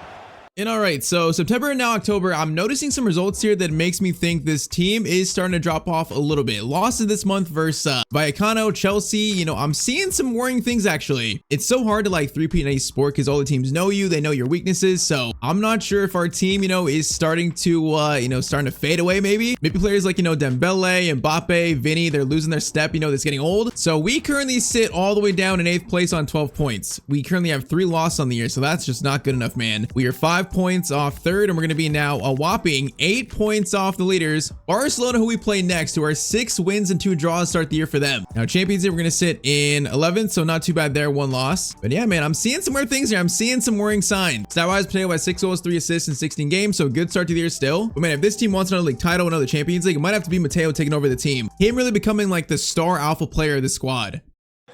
[SPEAKER 1] And all right, so September and now October, I'm noticing some results here that makes me think this team is starting to drop off a little bit. Losses this month versus Vallecano, Chelsea. You know, I'm seeing some worrying things, actually. It's so hard to like 3P in any sport because all the teams know you. They know your weaknesses. So I'm not sure if our team, you know, is starting to, starting to fade away maybe. Maybe players like, Dembele, Mbappe, Vinny, they're losing their step, that's getting old. So we currently sit all the way down in 8th place on 12 points. We currently have 3 losses on the year, so that's just not good enough, man. We are 5 points off 3rd, and we're going to be now a whopping 8 points off the leaders. Barcelona, who we play next, who are 6 wins and 2 draws to start the year for them. Now, Champions League, we're going to sit in 11th, so not too bad there, 1 loss. But yeah, man, I'm seeing some weird things here. I'm seeing some worrying signs. Stat-wise, Matteo has 6 goals, 3 assists in 16 games, so good start to the year still. But man, if this team wants another league title, another Champions League, it might have to be Matteo taking over the team. Him really becoming like the star alpha player of the squad.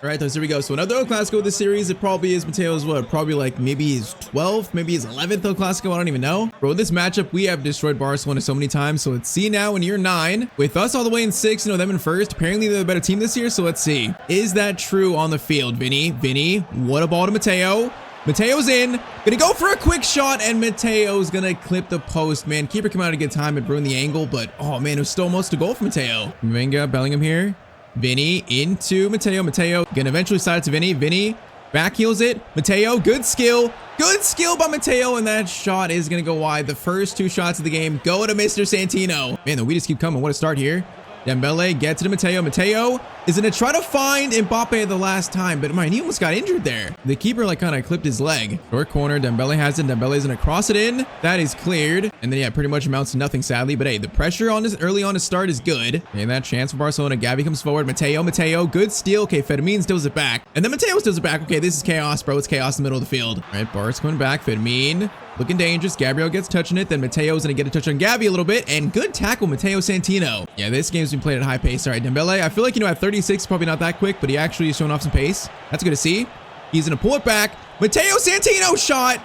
[SPEAKER 1] All right, so here we go. So another El Clasico of this series, it probably is Matteo's what? Probably like maybe his 12th, maybe his 11th El Clasico. I don't even know. Bro, this matchup, we have destroyed Barcelona so many times. So let's see now in year 9 with us all the way in 6, them in 1st. Apparently they're the better team this year. So let's see. Is that true on the field? Vinny, what a ball to Matteo. Matteo's in, gonna go for a quick shot, and Matteo's gonna clip the post, man. Keeper came out at a good time and ruined the angle, but oh man, it was still almost a goal for Matteo. Venga, Bellingham here. Vinny into Matteo. Matteo gonna eventually side it to Vinny. Vinny back heels it. Matteo, good skill by Matteo, and that shot is gonna go wide. The first 2 shots of the game go to Mr. Santino. Man, the we just keep coming. What a start here. Dembele gets it to Matteo. Matteo is going to try to find Mbappe at the last time, but man, he almost got injured there. The keeper like kind of clipped his leg. Short corner, Dembele has it. Dembele's going to cross it in. That is cleared. And then, yeah, pretty much amounts to nothing, sadly. But hey, the pressure on this early on to start is good. And that chance for Barcelona. Gavi comes forward. Matteo, good steal. Okay, Fermin steals it back. And then Matteo steals it back. Okay, this is chaos, bro. It's chaos in the middle of the field. All right, Bar's coming back. Fermin looking dangerous. Gabriel gets touching it. Then Matteo's going to get a touch on Gavi a little bit. And good tackle, Matteo Santino. Yeah, this game's been played at high pace. All right, Dembele, I feel like, at 36, probably not that quick, but he actually is showing off some pace. That's good to see. He's going to pull it back. Matteo Santino shot.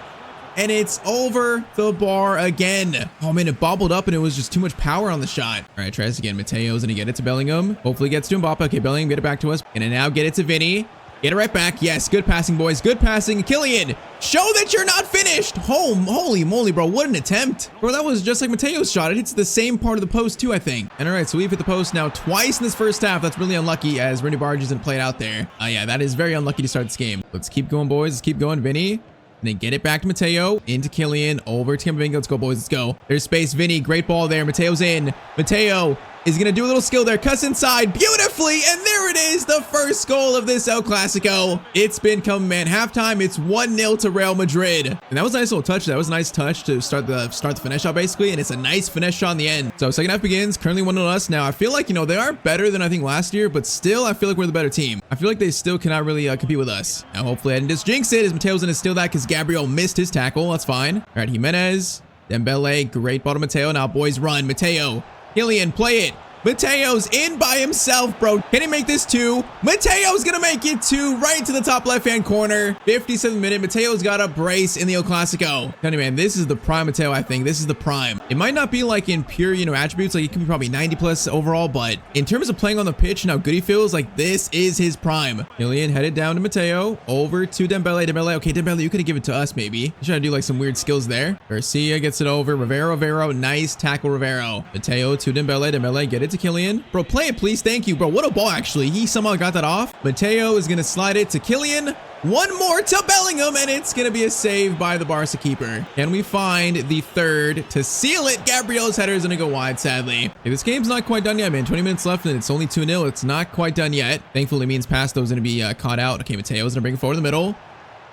[SPEAKER 1] And it's over the bar again. Oh, man, it bobbled up and it was just too much power on the shot. All right, try this again. Matteo's going to get it to Bellingham. Hopefully gets to Mbappe. Okay, Bellingham, get it back to us. And now get it to Vinny. Get it right back. Yes, good passing, boys. Good passing. Kylian, show that you're not finished. Holy moly, bro. What an attempt. Bro, that was just like Matteo's shot. It hits the same part of the post, too, I think. And all right, so we've hit the post now twice in this first half. That's really unlucky as Rennie Barge isn't played out there. Yeah, that is very unlucky to start this game. Let's keep going, boys. Let's keep going. Vinny. And then get it back to Matteo, into Kylian, over to Camavinga. Let's go, boys. Let's go. There's space. Vinny, great ball there. Matteo's in. Matteo is going to do a little skill there. Cuts inside beautifully. And there it is. The first goal of this El Clasico. It's been coming, man. Halftime, it's 1-0 to Real Madrid. And that was a nice little touch. That was a nice touch to start the finesse shot, basically. And it's a nice finesse shot in the end. So second half begins. Currently 1-0 us. Now, I feel like, they are better than I think last year. But still, I feel like we're the better team. I feel like they still cannot really compete with us. Now, hopefully I didn't just jinx it as Matteo's going to steal that because Gabriel missed his tackle. That's fine. All right, Jimenez. Dembele. Great ball to Matteo. Now, boys, run. Matteo. Kylian, play it. Mateo's in by himself, bro. Can he make this 2? Mateo's gonna make it 2 right to the top left-hand corner. 57th minute. Mateo's got a brace in the El Clasico. Tell you, man, this is the prime Matteo, I think. This is the prime. It might not be like in pure, attributes. Like, it could be probably 90 plus overall, but in terms of playing on the pitch and how good he feels, like, this is his prime. Kylian headed down to Matteo. Over to Dembele. Dembele. Okay, Dembele, you could have given it to us, maybe. He's trying to do, like, some weird skills there. Garcia gets it over. Rivero. Nice tackle, Rivero. Matteo to Dembele. Dembele, get it to Kylian. Bro, play it, please. Thank you, bro. What a ball, actually. He somehow got that off. Matteo is going to slide it to Kylian. One more to Bellingham, and it's going to be a save by the Barca keeper. Can we find the third to seal it? Gabriel's header is going to go wide, sadly. Okay, this game's not quite done yet, man. 20 minutes left, and it's only 2-0. It's not quite done yet. Thankfully, means pass those going to be caught out. Okay, Matteo's going to bring it forward in the middle.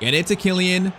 [SPEAKER 1] Get it to Kylian.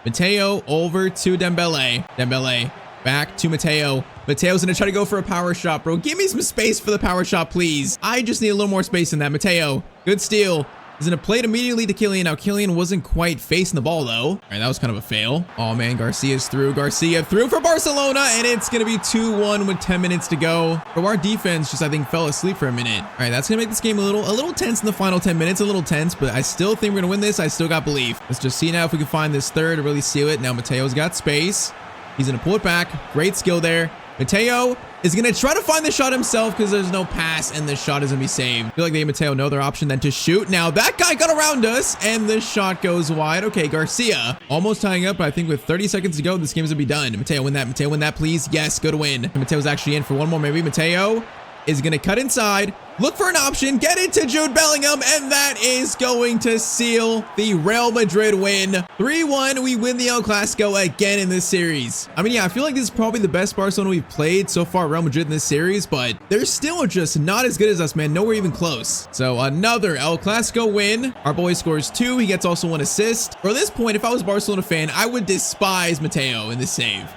[SPEAKER 1] Matteo over to Dembele. Dembele back to Matteo. Mateo's gonna try to go for a power shot, bro. Give me some space for the power shot, please. I just need a little more space than that. Matteo, good steal. He's gonna play it immediately to Kylian. Now, Kylian wasn't quite facing the ball, though. All right, that was kind of a fail. Oh, man, Garcia's through. Garcia through for Barcelona, and it's gonna be 2-1 with 10 minutes to go. But our defense just, I think, fell asleep for a minute. All right, that's gonna make this game a little tense in the final 10 minutes. A little tense, but I still think we're gonna win this. I still got belief. Let's just see now if we can find this third to really seal it. Now, Mateo's got space. He's gonna pull it back. Great skill there. Matteo is going to try to find the shot himself because there's no pass and the shot is going to be saved. I feel like they gave Matteo no other option than to shoot. Now that guy got around us and the shot goes wide. Okay, Garcia almost tying up. I think with 30 seconds to go, this game's going to be done. Matteo, win that. Matteo, win that, please. Yes, good win. And Mateo's actually in for one more, maybe. Matteo is going to cut inside. Look for an option, get it to Jude Bellingham, and that is going to seal the Real Madrid win. 3-1, we win the El Clasico again in this series. I mean, yeah, I feel like this is probably the best Barcelona we've played so far, Real Madrid, in this series, but they're still just not as good as us, man. Nowhere even close. So another El Clasico win. Our boy scores 2. He gets also 1 assist. For this point, if I was a Barcelona fan, I would despise Matteo in this save.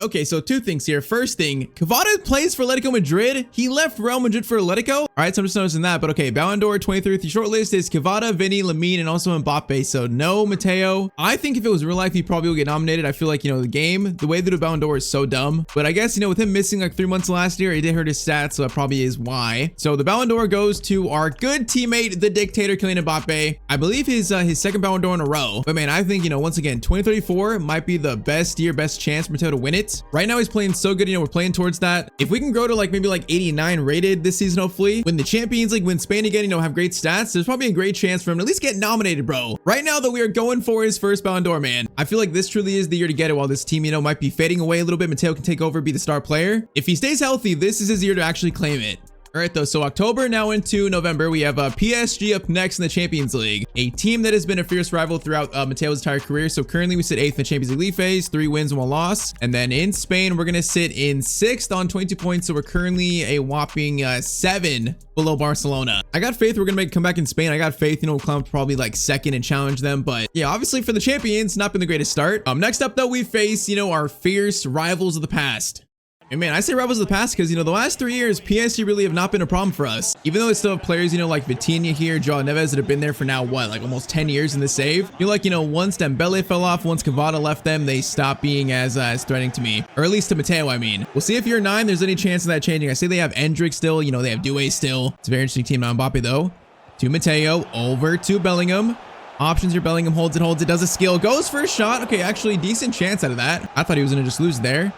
[SPEAKER 1] Okay, so 2 things here. First thing, Cavada plays for Atletico Madrid. He left Real Madrid for Atletico. All right, so I'm just noticing that. But okay, Ballon d'Or 23 with the short list is Cavada, Vinny, Lamine, and also Mbappe. So no Matteo. I think if it was real life, he probably would get nominated. I feel like, the game, the way they do Ballon d'Or is so dumb. But I guess, with him missing like 3 months last year, it did hurt his stats. So that probably is why. So the Ballon d'Or goes to our good teammate, the dictator, Kylian Mbappe. I believe his second Ballon d'Or in a row. But man, I think, once again, 2034 might be the best chance for Matteo to win it. Right now, he's playing so good. We're playing towards that. If we can grow to maybe 89 rated this season, hopefully win the Champions League, win Spain again, have great stats, there's probably a great chance for him to at least get nominated, bro. Right now, though, we are going for his first Ballon d'Or, man. I feel like this truly is the year to get it while this team, might be fading away a little bit. Matteo can take over, be the star player. If he stays healthy, this is his year to actually claim it. All right, though. So October now into November, we have PSG up next in the Champions League, a team that has been a fierce rival throughout Mateo's entire career. So currently we sit 8th in the Champions League phase, 3 wins and 1 loss. And then in Spain, we're going to sit in 6th on 22 points. So we're currently a whopping 7 below Barcelona. I got faith we're going to make a comeback in Spain. I got faith, we'll climb probably like 2nd and challenge them. But yeah, obviously for the champions, not been the greatest start. Next up, though, we face, our fierce rivals of the past. And man, I say rivals of the past because, the last 3 years, PSG really have not been a problem for us. Even though they still have players, like Vitinha here, João Neves that have been there for now, what, like almost 10 years in the save. I feel like, once Dembele fell off, once Cavada left them, they stopped being as threatening to me. Or at least to Matteo, I mean. We'll see if year 9, there's any chance of that changing. I say they have Endrick still, they have Doué still. It's a very interesting team now. Mbappe, though. To Matteo, over to Bellingham. Options here, Bellingham holds it, does a skill, goes for a shot. Okay, actually, decent chance out of that. I thought he was going to just lose there.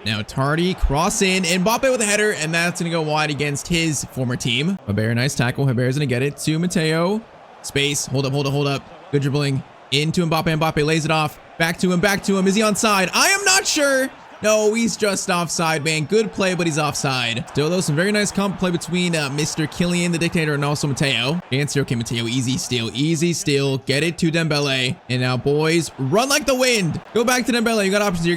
[SPEAKER 1] Now Tardy, cross in, Mbappe with a header, and that's going to go wide against his former team. Haber, nice tackle. Haber's going to get it to Matteo. Space, hold up. Good dribbling. Into Mbappe. Mbappe lays it off. Back to him. Is he onside? I am not sure. No, he's just offside, man. Good play, but he's offside. Still, though, some very nice comp play between Mr. Kylian, the dictator, and also Matteo. Chancer, okay, Matteo, easy steal. Get it to Dembele. And now, boys, run like the wind. Go back to Dembele. You got options here.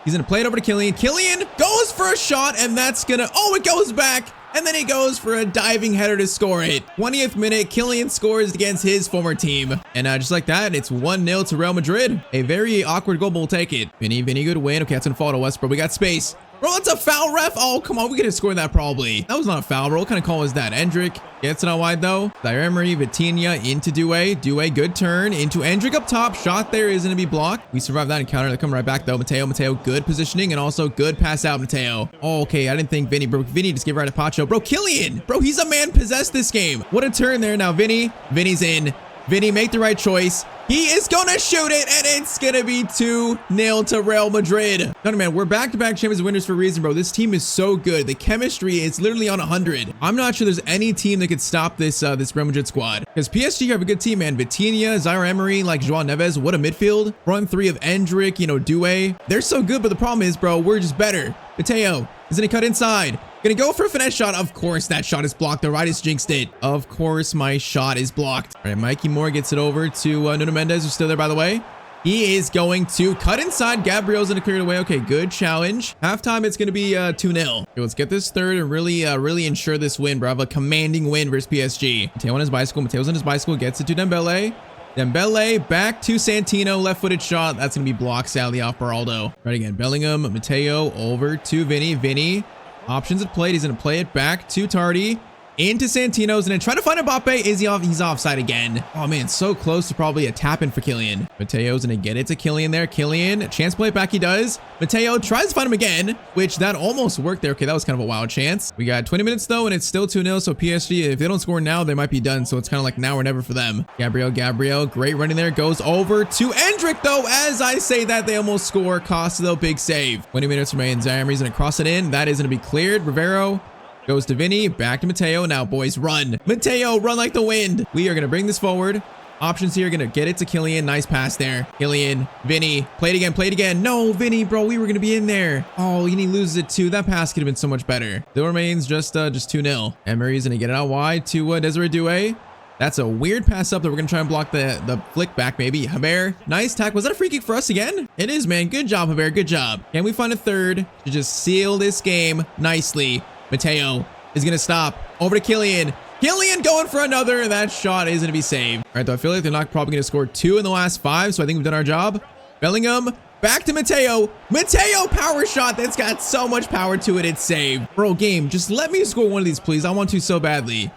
[SPEAKER 1] He's going to play it over to Kylian. Kylian goes for a shot, and that's going to... Oh, it goes back. And then he goes for a diving header to score it. 20th minute, Kylian scores against his former team. And just like that, it's 1-0 to Real Madrid. A very awkward goal, but we'll take it. Vinny, good win. Okay, that's going to fall to Westbrook. We got space. Bro, that's a foul, ref. Oh, come on. We could have scored that probably. That was not a foul, bro. What kind of call was that? Endrick gets it out wide, though. Emery, Vitinha into Doué. Doué, good turn. Into Endrick up top. Shot there is going to be blocked. We survived that encounter. They come right back, though. Matteo, good positioning and also good pass out, Matteo. Oh, okay. I didn't think Vinny, bro. Vinny just gave right to Pacho. Bro, Kylian. Bro, he's a man possessed this game. What a turn there. Now, Vinny's in. Vinny, make the right choice. He is gonna shoot it, and it's gonna be 2-0 to Real Madrid. Man, we're back-to-back Champions winners for a reason, bro. This team is so good. The chemistry is literally on 100. I'm not sure there's any team that could stop this this Real Madrid squad. Because PSG have a good team, man. Vitinha, Emery, like João Neves. What a midfield. Front 3 of Endrick, Doué. They're so good, but the problem is, bro, we're just better. Matteo is gonna cut inside. Gonna go for a finesse shot. Of course, that shot is blocked. The right is jinxed it. Of course, my shot is blocked. All right, Mikey Moore gets it over to Nuno Mendes, who's still there, by the way. He is going to cut inside. Gabriel's gonna clear it away. Okay, good challenge. Halftime, it's gonna be 2-0. Okay, let's get this third and really ensure this win, bro. Have a commanding win versus PSG. Matteo on his bicycle. Mateo's on his bicycle. Gets it to Dembele. Dembele back to Santino. Left-footed shot. That's gonna be blocked, sadly, off Beraldo. Right again. Bellingham, Matteo over to Vinny. Options at play. He's going to play it back to Tardy. Into Santino's and then try to find Mbappe. Is he off? He's offside again. Oh man, so close to probably a tap in for Kylian. Mateo's going to get it to Kylian there. Kylian, chance play it back. He does. Matteo tries to find him again, which that almost worked there. Okay, that was kind of a wild chance. We got 20 minutes though, and it's still 2-0. So PSG, if they don't score now, they might be done. So it's kind of like now or never for them. Gabriel, great running there. Goes over to Endrick though. As I say that, they almost score. Costa though, big save. 20 minutes remain. Emery's going to cross it in. That is going to be cleared. Rivero goes to Vinny, back to Matteo. Now, boys, run. Matteo, run like the wind. We are going to bring this forward. Options here, going to get it to Kylian. Nice pass there. Kylian, Vinny, play it again. No, Vinny, bro, we were going to be in there. Oh, and he loses it too. That pass could have been so much better. Still remains just 2-0. Emery's going to get it out wide to Desiree Doué. That's a weird pass up that we're going to try and block the flick back, maybe. Haber, nice tackle. Was that a free kick for us again? It is, man. Good job, Haber. Good job. Can we find a third to just seal this game nicely? Matteo is going to stop. Over to Kylian. Kylian going for another. That shot is going to be saved. All right, though, I feel like they're not probably going to score 2 in the last 5, so I think we've done our job. Bellingham, back to Matteo. Matteo, power shot. That's got so much power to it. It's saved. Bro, game, just let me score one of these, please. I want to so badly.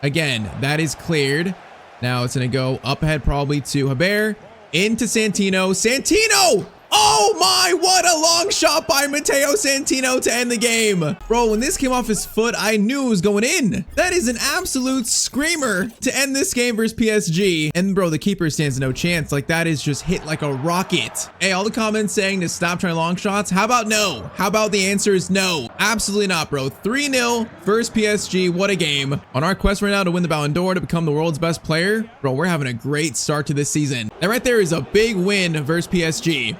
[SPEAKER 1] Again, that is cleared. Now it's going to go up ahead probably to Haber. Into Santino. Santino! Oh my, what a long shot by Matteo Santino to end the game. Bro, when this came off his foot, I knew it was going in. That is an absolute screamer to end this game versus PSG. And bro, the keeper stands no chance. Like that is just hit like a rocket. Hey, all the comments saying to stop trying long shots. How about no? How about the answer is no? Absolutely not, bro. 3-0 versus PSG. What a game. On our quest right now to win the Ballon d'Or to become the world's best player, bro, we're having a great start to this season. And right there is a big win versus PSG.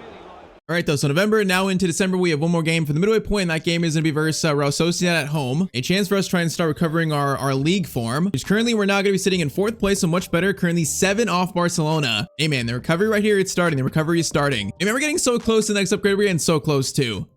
[SPEAKER 1] All right, though, so November, now into December, we have one more game for the midway point, and that game is going to be versus Real Sociedad at home. A chance for us to try and start recovering our league form, which currently we're now going to be sitting in 4th place, so much better. Currently 7 off Barcelona. Hey, man, the recovery right here, it's starting. The recovery is starting. Hey, man, we're getting so close to the next upgrade. We're getting so close, too.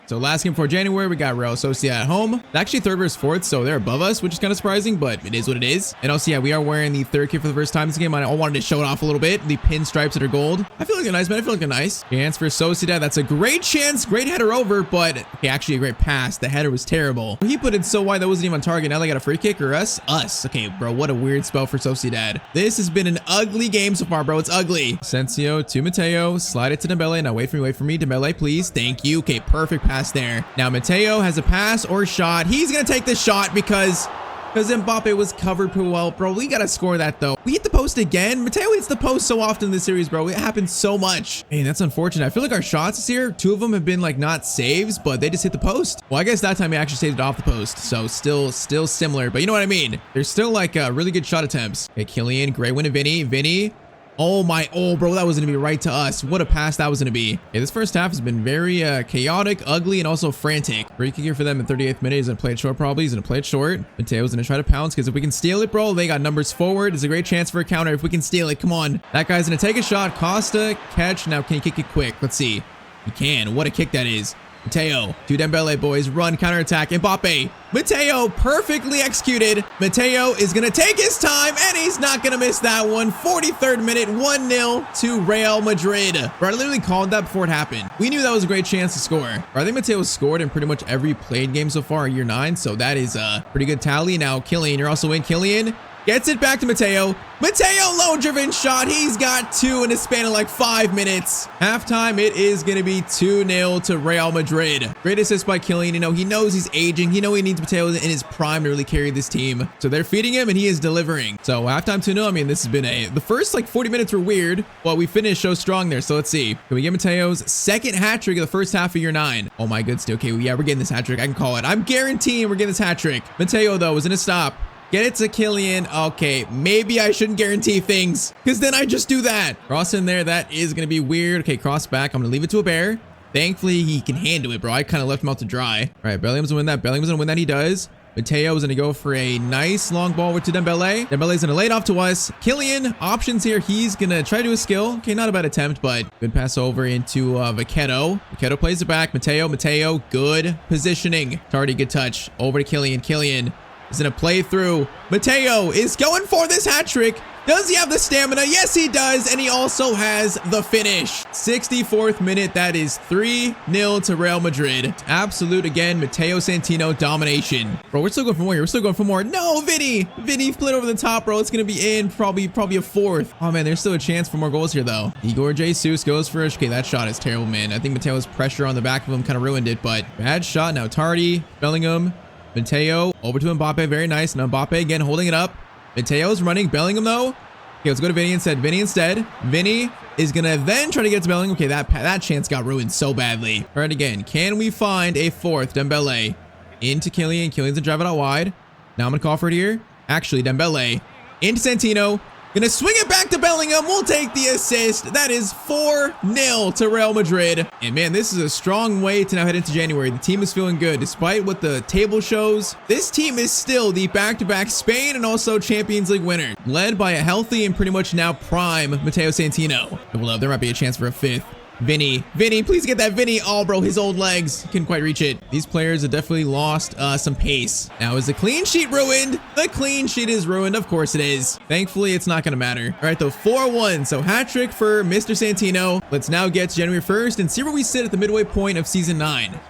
[SPEAKER 1] So last game for January, we got Real Sociedad at home. It's actually 3rd versus 4th, so they're above us, which is kind of surprising, but it is what it is. And also, yeah, we are wearing the 3rd kit for the first time this game. I wanted to show it off a little bit. The pinstripes that are gold. I feel like they're nice, man. I feel like they're nice. Chance for Sociedad. That's a great chance. Great header over, but okay, actually a great pass. The header was terrible. He put it so wide that wasn't even on target. Now they got a free kick or us? Us. Okay, bro, what a weird spell for Sociedad. This has been an ugly game so far, bro. It's ugly. Asensio to Matteo. Slide it to Dembele. Now wait for me. Dembele, please. Thank you. Okay, perfect pass there. Now Matteo has a pass or shot. He's gonna take the shot because Mbappe was covered pretty well, bro. We gotta score that though. We hit the post again. Matteo hits the post so often in this series, bro. It happens so much. Hey, that's unfortunate. I feel like our shots this year, 2 of them have been like not saves, but they just hit the post. Well, I guess that time he actually saved it off the post, so still similar, but you know what I mean. There's still like really good shot attempts. Okay, Kylian, great win to Vinny. Oh, bro, that was going to be right to us. What a pass that was going to be. Okay, this first half has been very chaotic, ugly, and also frantic. Free kick here for them in 38th minute. He's going to play it short probably. He's going to play it short. Mateo's going to try to pounce because if we can steal it, bro, they got numbers forward. It's a great chance for a counter if we can steal it. Come on. That guy's going to take a shot. Costa, catch. Now, can he kick it quick? Let's see. He can. What a kick that is. Mateo to Dembele, boys. Run, counterattack. Mbappe. Mateo, perfectly executed. Mateo is going to take his time, and he's not going to miss that one. 43rd minute, 1-0 to Real Madrid. Bro, I literally called that before it happened. We knew that was a great chance to score. I think Mateo scored in pretty much every played game so far in year 9, so that is a pretty good tally. Now, Kylian, you're also in. Kylian gets it back to Mateo. Mateo, low-driven shot. He's got 2 in a span of like 5 minutes. Halftime, it is going to be 2-0 to Real Madrid. Great assist by Kylian. You know, he knows he's aging. He knows he needs Mateo in his prime to really carry this team. So they're feeding him, and he is delivering. So halftime 2-0. I mean, this has been the first like 40 minutes were weird, but we finished so strong there. So let's see. Can we get Mateo's 2nd hat trick of the first half of year 9? Oh my goodness. Okay, yeah, we're getting this hat trick. I can call it. I'm guaranteeing we're getting this hat trick. Mateo, though, was going to stop. Get it to Kylian. Okay, maybe I shouldn't guarantee things because then I just do that. Cross in there. That is going to be weird. Okay, cross back. I'm going to leave it to a bear. Thankfully, he can handle it, bro. I kind of left him out to dry. All right, Bellingham's going to win that. Bellingham's going to win that. He does. Mateo is going to go for a nice long ball over to Dembele. Dembele's going to lay it off to us. Kylian, options here. He's going to try to do a skill. Okay, not a bad attempt, but good pass over into Vaquero. Vaquero plays it back. Mateo, good positioning. Tardy, good touch. Over to Kylian. Kylian is going to play through. Mateo is going for this hat trick. Does he have the stamina? Yes, he does. And he also has the finish. 64th minute. That is 3-0 to Real Madrid. Absolute, again, Matteo Santino domination. Bro, we're still going for more here. We're still going for more. No, Vinny split over the top, bro. It's going to be in probably a 4th. Oh, man, there's still a chance for more goals here, though. Igor Jesus goes for it. Okay, that shot is terrible, man. I think Mateo's pressure on the back of him kind of ruined it, but bad shot. Now Tardy, Bellingham, Mateo over to Mbappe. Very nice. Now Mbappe again holding it up. Mateo's running. Bellingham though. Okay, let's go to Vinny instead. Vinny is gonna then try to get to Bellingham. Okay, that chance got ruined so badly. All right, again, can we find a 4th? Dembele into Kylian. Kylian's gonna drive it out wide. Now I'm gonna call for it here. Actually, Dembele into Santino. Gonna swing it back to Bellingham. We'll take the assist. That is 4-0 to Real Madrid. And man, this is a strong way to now head into January. The team is feeling good. Despite what the table shows, this team is still the back-to-back Spain and also Champions League winner, led by a healthy and pretty much now prime Matteo Santino. There might be a chance for a 5th. Vinny, please get that Vinny. Oh, bro, his old legs couldn't quite reach it. These players have definitely lost some pace. Now, is the clean sheet ruined? The clean sheet is ruined. Of course it is. Thankfully, it's not going to matter. All right, though, 4-1. So hat trick for Mr. Santino. Let's now get to January 1st and see where we sit at the midway point of season 9.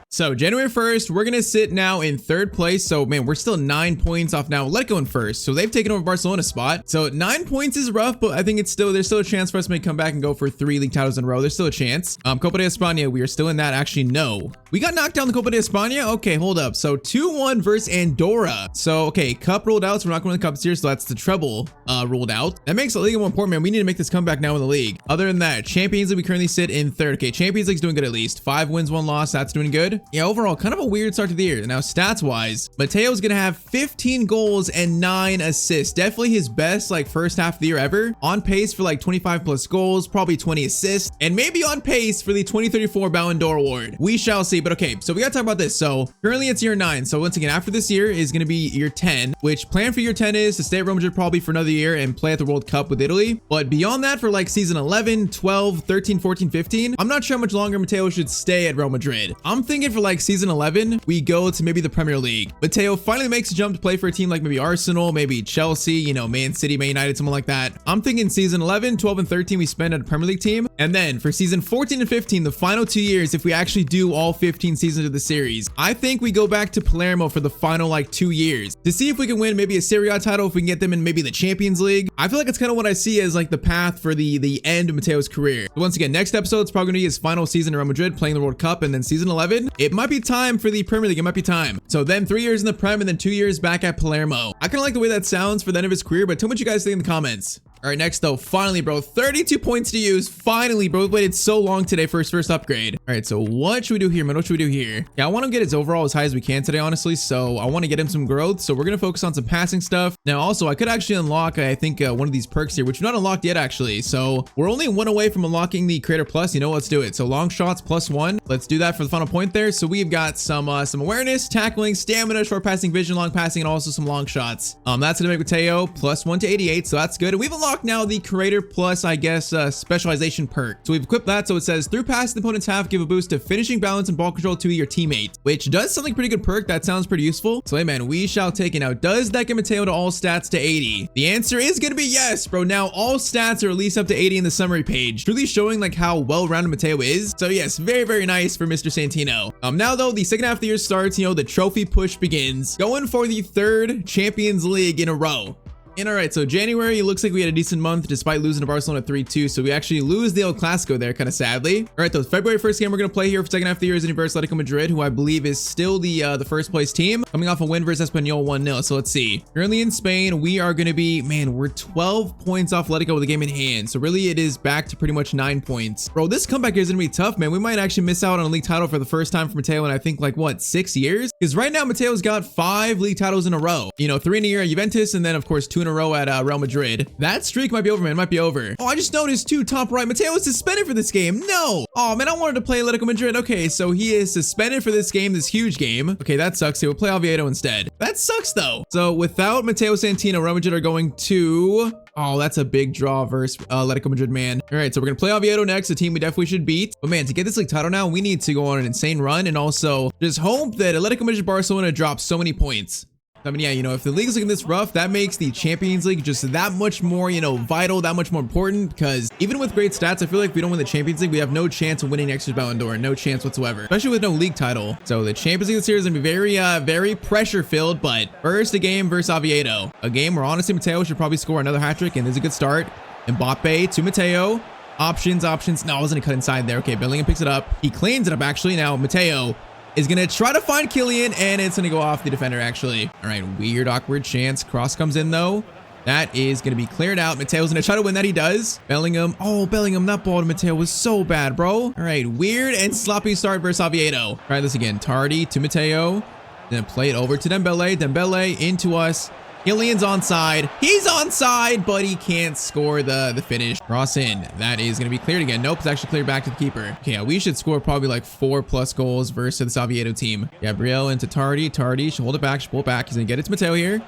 [SPEAKER 1] So January 1st, we're going to sit now in 3rd place. So man, we're still 9 points off now. Let go in 1st. So they've taken over Barcelona's spot. So 9 points is rough, but I think there's still a chance for us to come back and go for 3 league titles in a row. There's still a chance. Copa de España, we are still in that. Actually, no, We got knocked down the Copa de España. Okay, hold up. So 2-1 versus Andorra. So, okay, cup ruled out. So we're not going to the cup this year. So that's the treble ruled out. That makes the league more important, man. We need to make this comeback now in the league. Other than that, Champions League, we currently sit in third. Okay, Champions League's doing good at least. 5 wins, 1 loss. That's doing good. Yeah, overall, kind of a weird start to the year. Now, stats-wise, Matteo's going to have 15 goals and 9 assists. Definitely his best, like, first half of the year ever. On pace for, like, 25 plus goals, probably 20 assists, and maybe on pace for the 2034 Ballon d'Or award. We shall see. But okay, so we got to talk about this. So currently it's year 9. So once again, after this year is going to be year 10, which plan for year 10 is to stay at Real Madrid probably for another year and play at the World Cup with Italy. But beyond that, for like season 11, 12, 13, 14, 15, I'm not sure how much longer Matteo should stay at Real Madrid. I'm thinking for like season 11, we go to maybe the Premier League. Matteo finally makes a jump to play for a team like maybe Arsenal, maybe Chelsea, you know, Man City, Man United, someone like that. I'm thinking season 11, 12, and 13, we spend at a Premier League team. And then for season 14 and 15, the final 2 years, if we actually do all 15 seasons of the series, I think we go back to Palermo for the final like 2 years to see if we can win maybe a Serie A title, if we can get them in maybe the Champions League. I feel like it's kind of what I see as like the path for the end of Matteo's career. So once again, next episode, it's probably going to be his final season in Real Madrid playing the World Cup, and then season 11, it might be time for the Premier League. It might be time. So then 3 years in the Prem and then 2 years back at Palermo. I kind of like the way that sounds for the end of his career, but tell me what you guys think in the comments. All right, next though, finally, bro, 32 points to use. Finally, bro, we waited so long today for his first upgrade. All right, so what should we do here, man? What should we do here? Yeah, I want to get his overall as high as we can today, honestly. So I want to get him some growth. So we're going to focus on some passing stuff. Now, also, I could actually unlock, I think, one of these perks here, which we're not unlocked yet, actually. So we're only 1 away from unlocking the Creator Plus. You know, let's do it. So long shots +1. Let's do that for the final point there. So we've got some awareness, tackling, stamina, short passing, vision, long passing, and also some long shots. That's going to make Matteo +1 to 88. So that's good. And we've unlocked now the Creator Plus, I guess, specialization perk. So we've equipped that. So it says through pass the opponent's half, give a boost to finishing, balance, and ball control to your teammate, which does something pretty good perk. That sounds pretty useful. So hey man, we shall take it. Now, does that get Matteo to all stats to 80? The answer is going to be yes, bro. Now all stats are at least up to 80 in the summary page, truly showing like how well-rounded Matteo is. So yes, very, very nice for Mr. Santino. Now though, the second half of the year starts, you know, the trophy push begins, going for the 3rd Champions League in a row. And all right, so January, it looks like we had a decent month despite losing to Barcelona 3-2. So we actually lose the El Clasico there, kind of sadly. All right, though, February 1st game we're going to play here for second half of the year is versus Atletico Madrid, who I believe is still the first place team, coming off a win versus Espanyol 1-0. So let's see. Currently in Spain, we are going to be, man, we're 12 points off Atletico with a game in hand. So really, it is back to pretty much 9 points. Bro, this comeback here is going to be tough, man. We might actually miss out on a league title for the first time for Matteo in, I think, like, what, 6 years? Because right now, Matteo's got 5 league titles in a row. You know, 3 in a year at Juventus, and then, of course, 2 in a row at Real Madrid. That streak might be over, man. It might be over. Oh, I just noticed too, top right, Matteo was suspended for this game. No. Oh man, I wanted to play Atletico Madrid. Okay, so he is suspended for this game, this huge game. Okay, that sucks. He will play Oviedo instead. That sucks though. So without Matteo Santino, Real Madrid are going to... Oh, that's a big draw versus Atletico Madrid, man. All right, so we're gonna play Oviedo next, a team we definitely should beat. But man, to get this league title now, we need to go on an insane run and also just hope that Atletico Madrid Barcelona drops so many points. I mean, yeah, you know, if the league's looking this rough, that makes the Champions League just that much more, you know, vital, that much more important, because even with great stats, I feel like if we don't win the Champions League, we have no chance of winning next year's Ballon d'Or, no chance whatsoever, especially with no league title. So the Champions League this year is gonna be very, very pressure filled, but first a game versus Oviedo, a game where honestly Matteo should probably score another hat trick, and there's a good start. Mbappe to Matteo. Options. No, I wasn't gonna cut inside there. Okay, Bellingham picks it up. He cleans it up, actually. Now Matteo is gonna try to find Kylian, and it's gonna go off the defender, actually. All right, weird, awkward chance. Cross comes in, though. That is gonna be cleared out. Mateo's gonna try to win that. He does. Bellingham. Oh, Bellingham, that ball to Matteo was so bad, bro. All right, weird and sloppy start versus Oviedo. Try this again. Tardy to Matteo. Then play it over to Dembele. Dembele into us. Kylian's onside. He's onside, but he can't score the finish. Cross in. That is going to be cleared again. Nope, it's actually cleared back to the keeper. Okay, yeah, we should score probably like 4+ goals versus the Oviedo team. Gabriel into Tardy. Tardy should hold it back. Should pull it back. He's going to get it to Matteo here.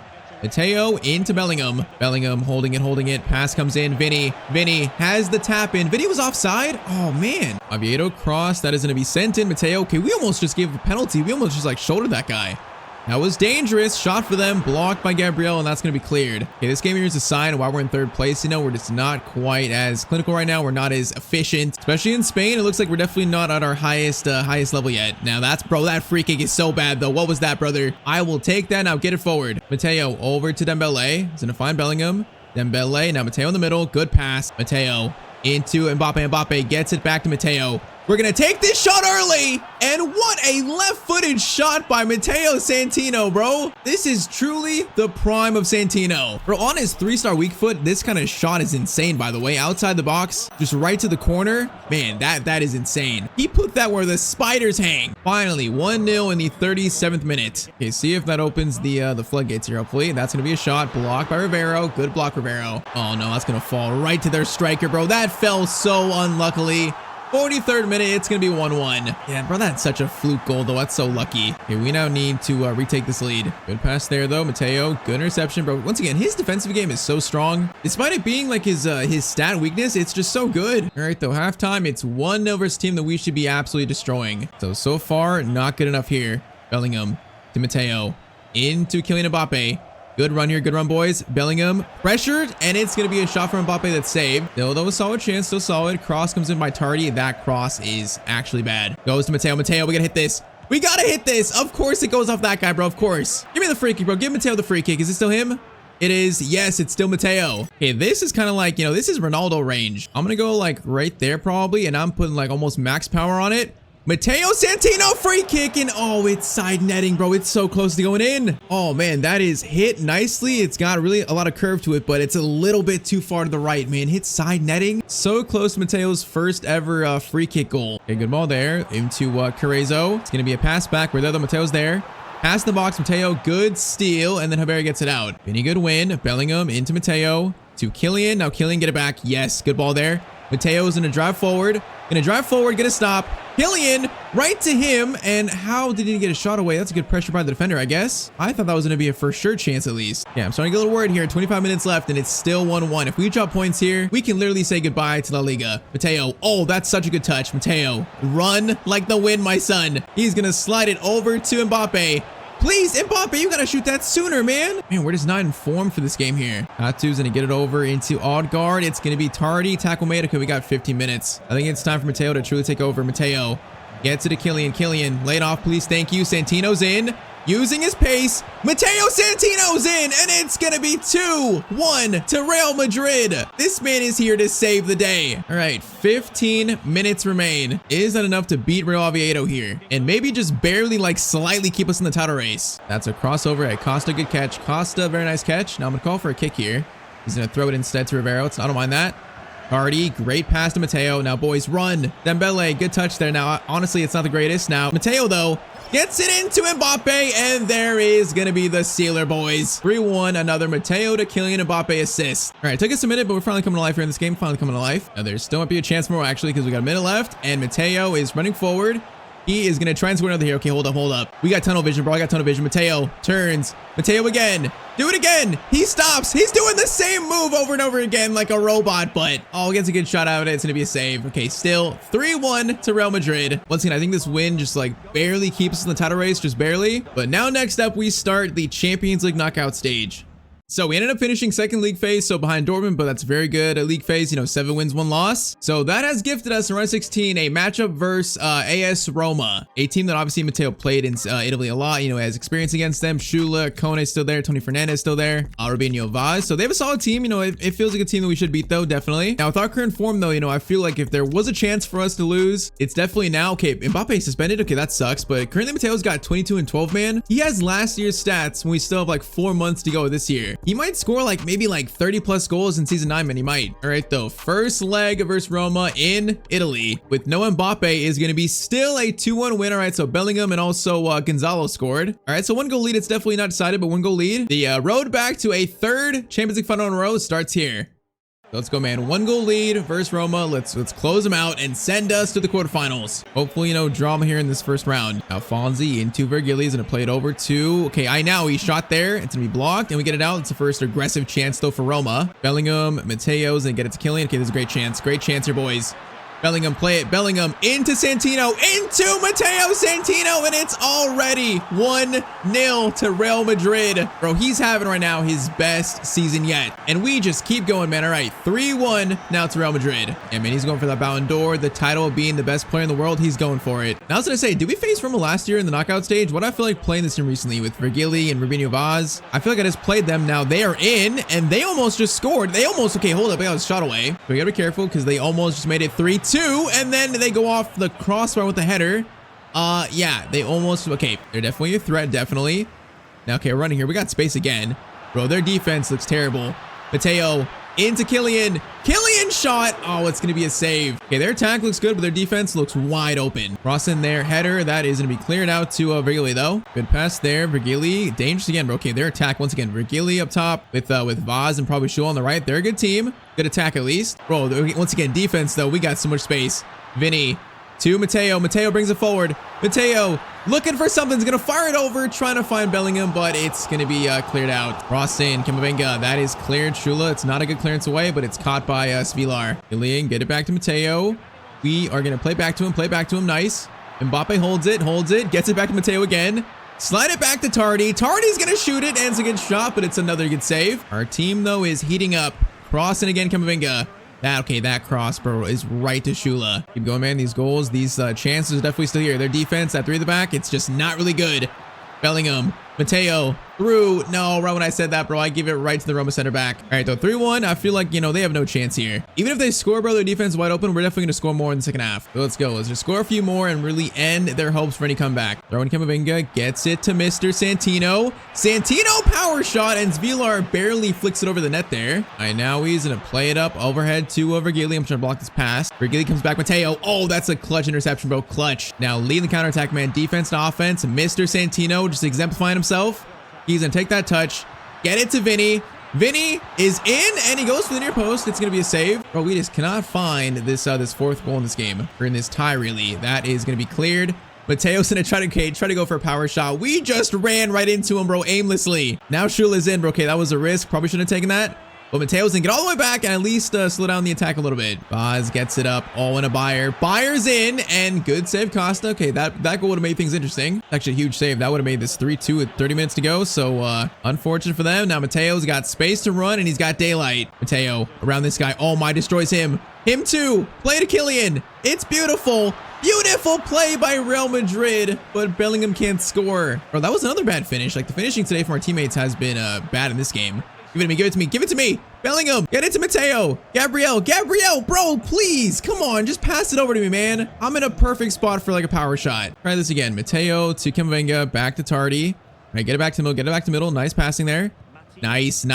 [SPEAKER 1] Matteo into Bellingham. Bellingham holding it. Pass comes in. Vinny has the tap in. Vinny was offside. Oh, man. Oviedo cross. That is going to be sent in. Matteo. Okay, we almost just gave a penalty. We almost just like shouldered that guy. That was dangerous. Shot for them. Blocked by Gabriel, and that's going to be cleared. Okay, this game here is a sign why we're in third place. You know, we're just not quite as clinical right now. We're not as efficient, especially in Spain. It looks like we're definitely not at our highest level yet. Now, that free kick is so bad, though. What was that, brother? I will take that. Now, get it forward. Matteo over to Dembele. He's going to find Bellingham. Dembele. Now, Matteo in the middle. Good pass. Matteo into Mbappe. Mbappe gets it back to Matteo. We're going to take this shot early. And what a left-footed shot by Matteo Santino, bro. This is truly the prime of Santino. Bro, on his 3-star weak foot, this kind of shot is insane, by the way. Outside the box, just right to the corner. Man, that is insane. He put that where the spiders hang. Finally, 1-0 in the 37th minute. Okay, see if that opens the floodgates here, hopefully. That's going to be a shot blocked by Rivero. Good block, Rivero. Oh, no, that's going to fall right to their striker, bro. That fell so unluckily. 43rd minute, it's going to be 1-1. Yeah, bro, that's such a fluke goal, though. That's so lucky. Okay, we now need to retake this lead. Good pass there, though. Matteo, good interception, bro. Once again, his defensive game is so strong. Despite it being like his stat weakness, it's just so good. All right, though, halftime, it's 1-0 versus a team that we should be absolutely destroying. So far, not good enough here. Bellingham to Matteo. Into Kylian Mbappe. Good run here. Good run, boys. Bellingham pressured, and it's going to be a shot from Mbappe that's saved. Still, though, a solid chance. Still solid. Cross comes in by Tardy. That cross is actually bad. Goes to Matteo. Matteo, we got to hit this. We got to hit this. Of course, it goes off that guy, bro. Of course. Give me the free kick, bro. Give Matteo the free kick. Is it still him? It is. Yes, it's still Matteo. Okay, this is kind of like, this is Ronaldo range. I'm going to go like right there probably, and I'm putting like almost max power on it. Matteo Santino free kick, and oh, it's side netting, bro. It's so close to going in. Oh man, that is hit nicely. It's got really a lot of curve to it, but it's a little bit too far to the right, man. Hit side netting. So close to Matteo's first ever free kick goal. Okay, good ball there into Carrezo. It's gonna be a pass back. Where the Matteo's there. Pass the box, Matteo. Good steal, and then Javier gets it out. Vinny, good win. Bellingham into Matteo to Kylian. Now Kylian, get it back. Yes, good ball there. Matteo's gonna drive forward. Gonna stop. Kylian, right to him. And how did he get a shot away? That's a good pressure by the defender, I guess. I thought that was going to be a for sure chance at least. Yeah, I'm starting to get a little worried here. 25 minutes left, and it's still 1-1. If we drop points here, we can literally say goodbye to La Liga. Matteo, oh, that's such a good touch. Matteo, run like the wind, my son. He's going to slide it over to Mbappe. Please, Mbappe, you gotta shoot that sooner, man. Man, we're just not informed for this game here. Atu's gonna get it over into Odegaard. It's gonna be Tardy. Tackle made. Okay, we got 15 minutes. I think it's time for Matteo to truly take over. Matteo gets it to Kylian. Kylian, lay it off, please. Thank you. Santino's in. Using his pace, Matteo Santino's in, and it's gonna be 2-1 to Real Madrid. This man is here to save the day. All right, 15 minutes remain. Is that enough to beat Real Oviedo here? And maybe just barely, like, slightly keep us in the title race. That's a crossover at Costa. Good catch. Costa, very nice catch. Now I'm gonna call for a kick here. He's gonna throw it instead to Rivero. I don't mind that. Hardy, great pass to Matteo. Now, boys, run. Dembele, good touch there. Now, honestly, it's not the greatest. Now, Matteo, though, gets it into Mbappe, and there is going to be the sealer, boys. 3-1, another Matteo to Kylian Mbappe assist. All right, took us a minute, but we're finally coming to life here in this game. Finally coming to life. Now, there still might be a chance more, actually, because we got a minute left, and Matteo is running forward. He is going to try and score another here. Okay, hold up. We got tunnel vision, bro. I got tunnel vision. Matteo turns. Matteo again. Do it again. He stops. He's doing the same move over and over again like a robot, but oh, gets a good shot out of it. It's going to be a save. Okay, still 3-1 to Real Madrid. Once again, I think this win just like barely keeps us in the title race, just barely. But now next up, we start the Champions League knockout stage. So we ended up finishing second league phase, so behind Dortmund, but that's very good. League phase, 7 wins, 1 loss. So that has gifted us in round 16 a matchup versus AS Roma, a team that obviously Matteo played in Italy a lot, has experience against them. Shula, Kone still there, Tony Fernandez still there, Robinho Vaz. So they have a solid team. It feels like a team that we should beat though, definitely. Now with our current form though, I feel like if there was a chance for us to lose, it's definitely now. Okay, Mbappe suspended. Okay, that sucks, but currently Matteo's got 22 and 12, man. He has last year's stats when we still have like 4 months to go this year. He might score maybe 30 plus goals in season 9, man. He might. All right, though. First leg versus Roma in Italy with no Mbappe is going to be still a 2-1 win. All right, so Bellingham and also Gonzalo scored. All right, so 1 goal lead. It's definitely not decided, but 1 goal lead. The road back to a 3rd Champions League final in a row starts here. Let's go, man. 1 goal lead versus Roma. Let's close them out and send us to the quarterfinals. Hopefully, drama here in this first round. Alfonsi into Vergili. He's going to play it over to... Okay, he shot there. It's going to be blocked, and we get it out. It's the first aggressive chance, though, for Roma. Bellingham, Matteo's going to get it to Kylian. Okay, this is a great chance. Great chance here, boys. Bellingham, play it. Bellingham into Santino, into Matteo Santino, and it's already 1-0 to Real Madrid. Bro, he's having right now his best season yet. And we just keep going, man. All right, 3-1 now to Real Madrid. And man, he's going for that Ballon d'Or, the title of being the best player in the world. He's going for it. Now I was going to say, did we face Roma last year in the knockout stage? What I feel like playing this team recently with Vergili and Robinho Vaz. I feel like I just played them. Now they are in, and they almost just scored. Okay, hold up. I got a shot away. So we got to be careful because they almost just made it 3-2. 2, and then they go off the crossbar with the header. Yeah, they almost, okay, they're definitely a threat, definitely. Now, okay, we're running here. We got space again. Bro, their defense looks terrible. Matteo into Killian. Killian shot. Oh, it's going to be a save. Okay, their attack looks good, but their defense looks wide open. Cross in there. Header. That is going to be cleared out to Virgili, though. Good pass there. Virgili. Dangerous again, bro. Okay, their attack once again. Virgili up top with Vaz and probably Shul on the right. They're a good team. Good attack at least. Bro, once again, defense, though. We got so much space. Vinny to Matteo. Matteo brings it forward. Matteo looking for something. He's going to fire it over, trying to find Bellingham, but it's going to be cleared out. Cross in. Camavinga. That is cleared. Shula. It's not a good clearance away, but it's caught by Svilar. Killian, get it back to Matteo. We are going to play back to him. Play back to him. Nice. Mbappe holds it. Gets it back to Matteo again. Slide it back to Tardy. Tardy's going to shoot it, and it's a good shot, but it's another good save. Our team, though, is heating up. Crossing again, Camavinga. That cross, bro, is right to Shula. Keep going, man. These goals, these chances are definitely still here. Their defense, that 3 at the back, it's just not really good. Bellingham, Matteo, through. No, right when I said that, bro, I give it right to the Roma center back. All right, though, 3-1. I feel like, you know, they have no chance here. Even if they score, bro, their defense is wide open, we're definitely going to score more in the second half. So let's go. Let's just score a few more and really end their hopes for any comeback. Throwing Camavinga, gets it to Mr. Santino. Santino power shot, and Svilar barely flicks it over the net there. All right, now he's going to play it up overhead to Virgili. I'm trying to block this pass. Virgili comes back. Matteo. Oh, that's a clutch interception, bro. Clutch. Now lead the counterattack, man. Defense to offense. Mr. Santino just exemplifying himself. He's going to take that touch, get it to Vinny. Vinny is in, and he goes for the near post. It's going to be a save. Bro, we just cannot find this this 4th goal in this game, or in this tie, really. That is going to be cleared. Mateo's going to try to go for a power shot. We just ran right into him, bro, aimlessly. Now Shul is in, bro. Okay, that was a risk. Probably shouldn't have taken that. But Mateo's going to get all the way back and at least slow down the attack a little bit. Vaz gets it up. All in a Bayer. Bayer's in, and good save, Costa. Okay, that goal would have made things interesting. Actually, a huge save. That would have made this 3-2 with 30 minutes to go. So, unfortunate for them. Now, Mateo's got space to run, and he's got daylight. Mateo around this guy. Oh, my, destroys him. Him too. Play to Killian. It's beautiful. Beautiful play by Real Madrid, but Bellingham can't score. Bro, that was another bad finish. Like, the finishing today from our teammates has been bad in this game. Give it to me, give it to me, give it to me. Bellingham, get it to Matteo. Gabriel, bro, please. Come on, just pass it over to me, man. I'm in a perfect spot for like a power shot. Try this again. Matteo to Camavinga, back to Tardy. All right, get it back to middle, Nice passing there. Nice.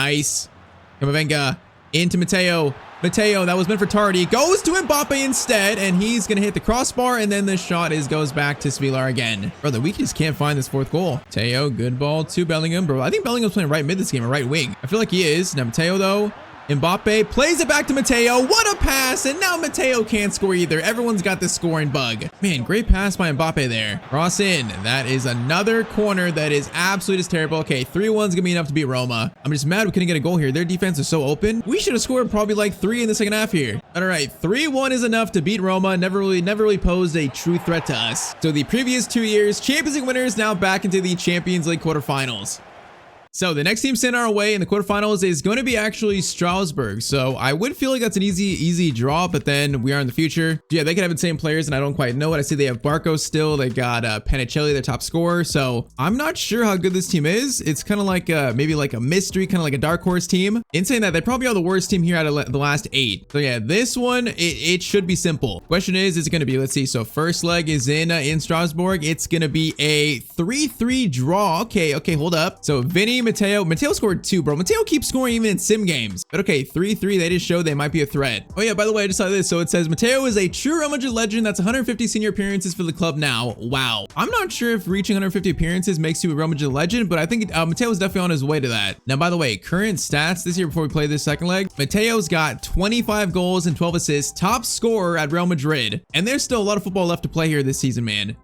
[SPEAKER 1] Camavinga into Matteo. Matteo, that was meant for Tardy. Goes to Mbappe instead, and he's going to hit the crossbar, and then the shot goes back to Svilar again. Brother, we just can't find this 4th goal. Matteo, good ball to Bellingham. Bro, I think Bellingham's playing right mid this game, or right wing. I feel like he is. Now, Matteo, though. Mbappe plays it back to Matteo. What a pass. And now Matteo can't score either. Everyone's got this scoring bug. Man, great pass by Mbappe there. Cross in. That is another corner that is absolutely just terrible. Okay, 3-1's gonna be enough to beat Roma. I'm just mad we couldn't get a goal here. Their defense is so open. We should have scored probably like 3 in the second half here. All right, 3-1 is enough to beat Roma. Never really posed a true threat to us. So the previous 2 years, Champions League winners now back into the Champions League quarterfinals. So the next team sent our way in the quarterfinals is going to be actually Strasbourg. So I would feel like that's an easy draw, but then we are in the future. Yeah, they could have the same players, and I don't quite know it. I see they have Barco still. They got Panicelli, their top scorer. So I'm not sure how good this team is. It's kind of like maybe like a mystery, kind of like a dark horse team. In saying that, they probably are the worst team here out of the last 8. So yeah, this one, it should be simple. Question is it going to be, let's see. So first leg is in Strasbourg. It's going to be a 3-3 draw. Okay, hold up. So Vinny, Matteo scored 2, bro. Matteo keeps scoring even in sim games. But okay, 3-3, they just show they might be a threat. Oh yeah, by the way, I just saw this. So it says Matteo is a true Real Madrid legend. That's 150 senior appearances for the club now. Wow. I'm not sure if reaching 150 appearances makes you a Real Madrid legend, but I think Matteo is definitely on his way to that. Now, by the way, current stats this year before we play this second leg, Matteo's got 25 goals and 12 assists, top scorer at Real Madrid. And there's still a lot of football left to play here this season, man.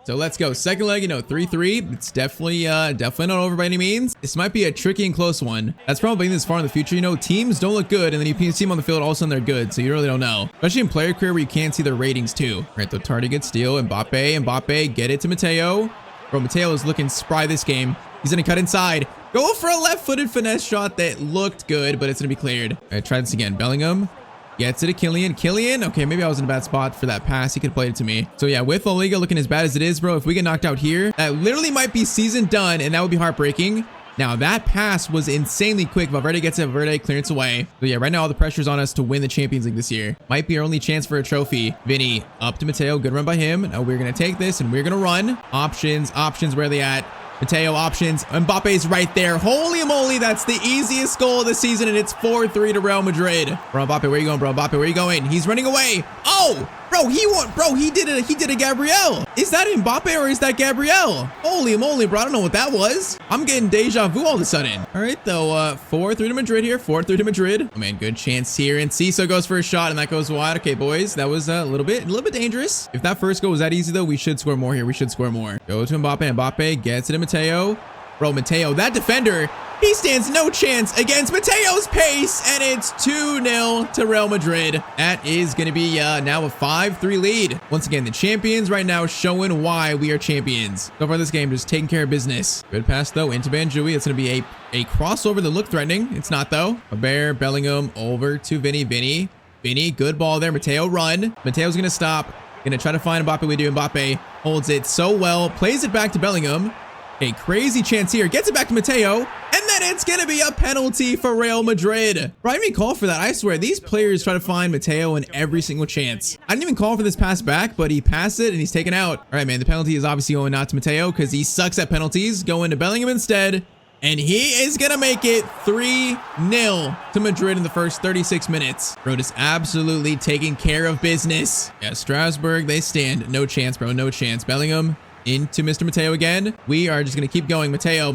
[SPEAKER 1] So let's go. Second leg, 3-3. It's definitely not over by any means. This might be a tricky and close one. That's probably this far in the future. teams don't look good, and then you see them on the field, all of a sudden they're good. So you really don't know. Especially in player career where you can't see their ratings too. All right, though, Tardy gets steal. Mbappe, get it to Matteo. Bro, Matteo is looking spry this game. He's going to cut inside. Go for a left-footed finesse shot that looked good, but it's going to be cleared. All right, try this again. Bellingham. Gets it to Killian. Okay, maybe I was in a bad spot for that pass. He could have played it to me. So yeah, with La Liga looking as bad as it is, bro, if we get knocked out here, that literally might be season done, and that would be heartbreaking. Now that pass was insanely quick. Valverde gets it. Valverde clearance away. So yeah, right now all the pressure's on us to win the Champions League this year. Might be our only chance for a trophy. Vinny up to Matteo. Good run by him. Now we're going to take this and we're going to run. Options. Where are they at? Matteo options. Mbappe's right there. Holy moly, that's the easiest goal of the season, and it's 4-3 to Real Madrid. Bro, Mbappe, where you going, bro? Mbappe, where you going? He's running away. Oh, bro, he did a Gabriel. Is that Mbappe or is that Gabriel? Holy moly, bro, I don't know what that was. I'm getting deja vu all of a sudden. All right, though, 4-3 to Madrid here. 4-3 to Madrid. Oh, man, good chance here, and Ciso goes for a shot, and that goes wide. Okay, boys, that was a little bit dangerous. If that first goal was that easy, though, we should score more here. We should score more. Go to Mbappe. Mbappe gets it to Matteo. Bro, Matteo, that defender, he stands no chance against Mateo's pace, and it's 2-0 to Real Madrid. That is going to be now a 5-3 lead. Once again, the champions right now showing why we are champions. So far this game, just taking care of business. Good pass, though, into Banjui. It's going to be a crossover that looked threatening. It's not, though. Bear, Bellingham, over to Vinny. Vinny, good ball there. Matteo, run. Mateo's going to stop. Going to try to find Mbappe. We do. Mbappe holds it so well. Plays it back to Bellingham. A crazy chance here. Gets it back to Matteo. And then it's going to be a penalty for Real Madrid. Bro, I didn't even call for that. I swear, these players try to find Matteo in every single chance. I didn't even call for this pass back, but he passed it and he's taken out. All right, man. The penalty is obviously going not to Matteo because he sucks at penalties. Going to Bellingham instead. And he is going to make it 3-0 to Madrid in the first 36 minutes. Bro, just absolutely taking care of business. Yeah, Strasbourg, they stand. No chance, bro. No chance. Bellingham. Into Mr. Matteo again. We are just going to keep going. Matteo.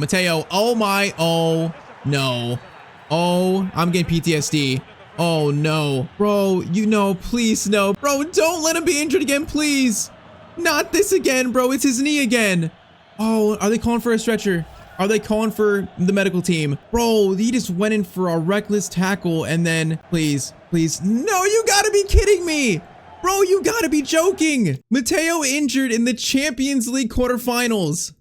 [SPEAKER 1] Oh my. Oh no. Oh, I'm getting PTSD. Oh no. Bro, please no. Bro, don't let him be injured again, please. Not this again, bro. It's his knee again. Oh, are they calling for a stretcher? Are they calling for the medical team? Bro, he just went in for a reckless tackle and then, please. No, you gotta be kidding me. Bro, you gotta be joking. Matteo injured in the Champions League quarterfinals.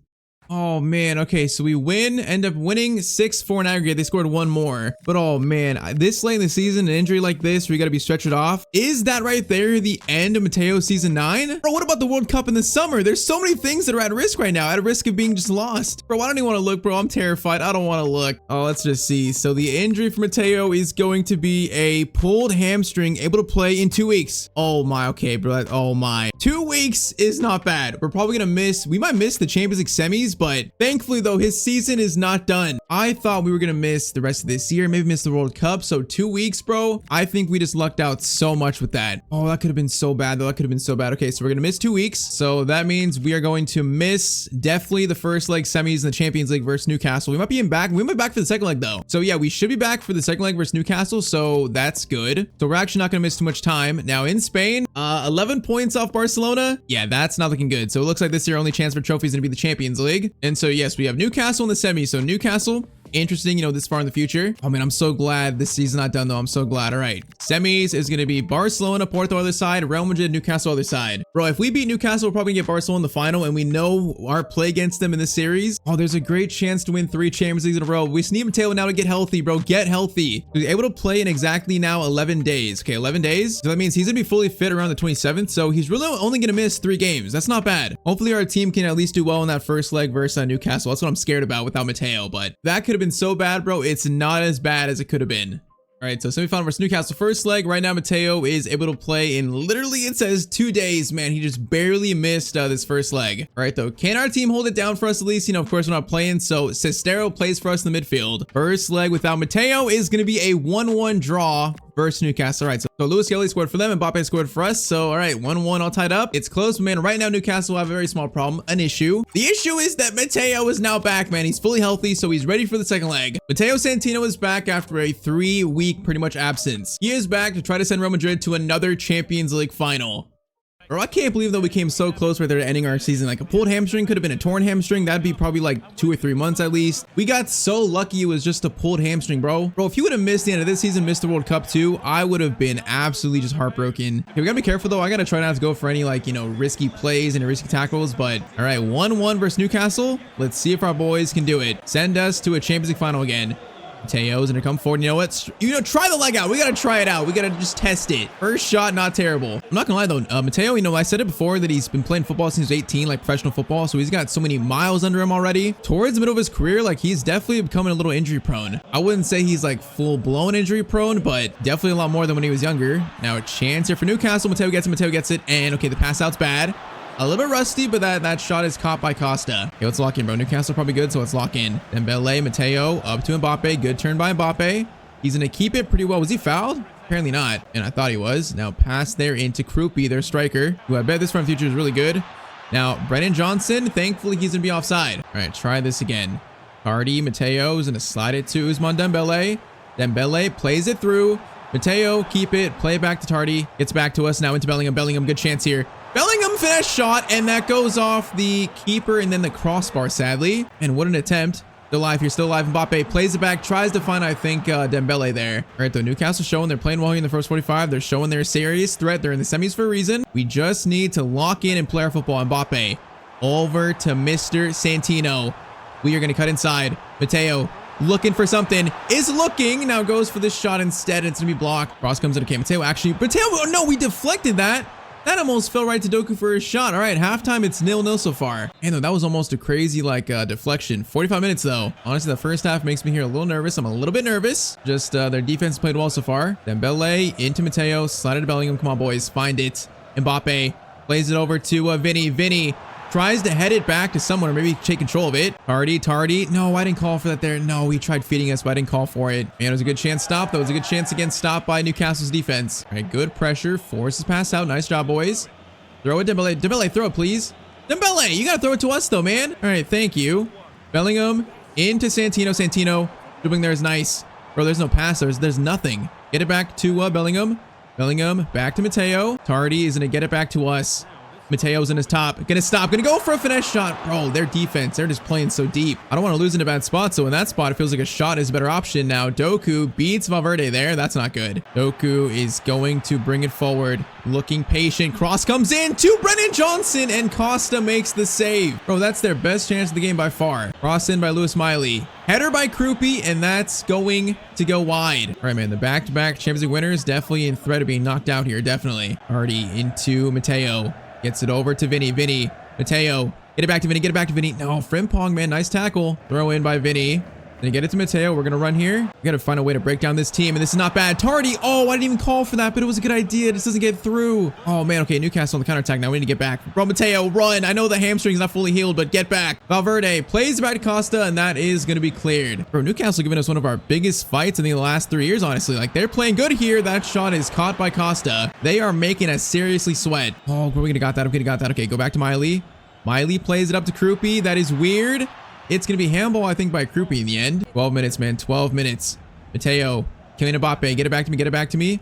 [SPEAKER 1] Oh man, okay, so we end up winning 6-4 in aggregate. They scored one more. But oh man, this late in the season, an injury like this where you gotta be stretched off. Is that right there the end of Matteo season 9? Bro, what about the World Cup in the summer? There's so many things that are at risk right now, at risk of being just lost. Bro, I don't even wanna look, bro. I'm terrified. I don't wanna look. Oh, let's just see. So the injury for Matteo is going to be a pulled hamstring, able to play in 2 weeks. Oh my, okay, bro. Oh my. 2 weeks is not bad. We're probably gonna we might miss the Champions League semis, but thankfully though, his season is not done. I thought we were gonna miss the rest of this year, maybe miss the World Cup. So 2 weeks, bro. I think we just lucked out so much with that. Oh, that could have been so bad though. That could have been so bad. Okay, so we're gonna miss 2 weeks. So that means we are going to miss definitely the first leg semis in the Champions League versus Newcastle. We might be back. We might be back for the second leg though. So yeah, we should be back for the second leg versus Newcastle. So that's good. So we're actually not gonna miss too much time. Now in Spain, 11 points off Barcelona. Yeah, that's not looking good. So it looks like this year only chance for trophies is gonna be the Champions League. And so yes, we have Newcastle in the semis. So Newcastle, interesting, this far in the future. Oh man, I'm so glad this season's not done though. I'm so glad. All right, semis is going to be Barcelona, Porto other side, Real Madrid, Newcastle other side. Bro, if we beat Newcastle, we're probably gonna get Barcelona in the final, and we know our play against them in this series. Oh, there's a great chance to win 3 Champions Leagues in a row. We just need Matteo now to get healthy, bro. Get healthy. He's able to play in exactly now 11 days. Okay, 11 days. So that means he's gonna be fully fit around the 27th. So he's really only gonna miss 3 games. That's not bad. Hopefully our team can at least do well in that first leg versus Newcastle. That's what I'm scared about without Matteo, but that could have been so bad, bro. It's not as bad as it could have been. All right, so semifinal versus Newcastle first leg. Right now, Matteo is able to play in literally, it says 2 days. Man, he just barely missed this first leg. All right, though, can our team hold it down for us at least? Of course, we're not playing, so Sestero plays for us in the midfield. First leg without Matteo is going to be a 1-1 draw versus Newcastle. All right, so Lewis Kelly scored for them and Mbappe scored for us. So, all right, 1-1 all tied up. It's close, man. Right now, Newcastle have a very small problem, an issue. The issue is that Matteo is now back, man. He's fully healthy, so he's ready for the second leg. Matteo Santino is back after a 3-week pretty much absence. He is back to try to send Real Madrid to another Champions League final. Bro, I can't believe that we came so close right there to ending our season. Like a pulled hamstring could have been a torn hamstring. That'd be probably like 2 or 3 months at least. We got so lucky it was just a pulled hamstring, bro. Bro, if you would have missed the end of this season, missed the World Cup too, I would have been absolutely just heartbroken. Okay, we gotta be careful though. I gotta try not to go for any like, risky plays and risky tackles. But all right, 1-1 versus Newcastle. Let's see if our boys can do it. Send us to a Champions League final again. Mateo's gonna come forward. You know what? Try the leg out. We gotta try it out. We gotta just test it. First shot, not terrible. I'm not gonna lie though, Matteo, I said it before that he's been playing football since he was 18, like professional football. So he's got so many miles under him already. Towards the middle of his career, like he's definitely becoming a little injury prone. I wouldn't say he's like full blown injury prone, but definitely a lot more than when he was younger. Now a chance here for Newcastle. Mateo gets it. And okay, the pass out's bad. A little bit rusty, but that shot is caught by Costa. Okay, let's lock in, bro. Newcastle probably good, so let's lock in. Dembele, Matteo, up to Mbappe. Good turn by Mbappe. He's going to keep it pretty well. Was he fouled? Apparently not, and I thought he was. Now pass there into Krupi, their striker, who I bet this front future is really good. Now, Brennan Johnson, thankfully he's going to be offside. All right, try this again. Hardy, Matteo is going to slide it to Ousmane Dembele. Dembele plays it through. Matteo, keep it, play it back to Tardy. Gets back to us, now into Bellingham. Bellingham, good chance here. Bellingham finesse shot, and that goes off the keeper and then the crossbar, sadly. And what an attempt. Still alive here, still alive. Mbappe plays it back, tries to find, I think, Dembele there. All right, though, Newcastle showing they're playing well here in the first 45. They're showing they're a serious threat. They're in the semis for a reason. We just need to lock in and play our football. Mbappe over to Mr. Santino. We are going to cut inside. Matteo looking for something, is looking, now goes for this shot instead. It's gonna be blocked. Cross comes in. Okay, Matteo, oh no, we deflected that. That almost fell right to Doku for his shot. All right, halftime, it's 0-0 so far. And though that was almost a crazy deflection. 45 minutes though. Honestly, the first half makes me here a little nervous. I'm a little bit nervous. Just their defense played well so far. Dembele into Matteo, slided to Bellingham. Come on, boys, find it. Mbappe plays it over to Vinny. Vinny tries to head it back to someone or maybe take control of it. Tardy. No, I didn't call for that there. No, he tried feeding us, but I didn't call for it. Man, it was a good chance stop. That was a good chance again stop by Newcastle's defense. All right, good pressure. Forces pass out. Nice job, boys. Throw it, Dembele. Dembele, throw it, please. Dembele, you got to throw it to us though, man. All right, thank you. Bellingham into Santino. Santino dribbling there is nice. Bro, there's no pass. There's nothing. Get it back to Bellingham. Bellingham back to Matteo. Tardy is going to get it back to us. Mateo's in his top, gonna stop, gonna go for a finesse shot. Bro, their defense, they're just playing so deep. I don't want to lose in a bad spot, so in that spot, it feels like a shot is a better option. Now, Doku beats Valverde there. That's not good. Doku is going to bring it forward, looking patient. Cross comes in to Brennan Johnson, and Costa makes the save. Bro, that's their best chance of the game by far. Cross in by Lewis Miley. Header by Krupi, and that's going to go wide. All right, man, the back-to-back Champions League winners definitely in threat of being knocked out here, definitely. Already into Matteo. Gets it over to Vinny. Vinny. Matteo. Get it back to Vinny. Get it back to Vinny. No, Frimpong, man. Nice tackle. Throw in by Vinny. Then get it to Matteo. We're going to run here. We got to find a way to break down this team. And this is not bad. Tardy. Oh, I didn't even call for that, but it was a good idea. This doesn't get through. Oh, man. Okay, Newcastle on the counterattack. Now we need to get back. Bro, Matteo, run. I know the hamstring's not fully healed, but get back. Valverde plays back to Costa, and that is going to be cleared. Bro, Newcastle giving us one of our biggest fights in the last 3 years, honestly. Like, they're playing good here. That shot is caught by Costa. They are making us seriously sweat. Oh, we're going to got that. Okay, got that. Okay, go back to Miley. Miley plays it up to Krupi. That is weird. It's going to be handball, I think, by Krupi in the end. 12 minutes, man. 12 minutes. Matteo. Kylian Mbappe. Get it back to me. Get it back to me.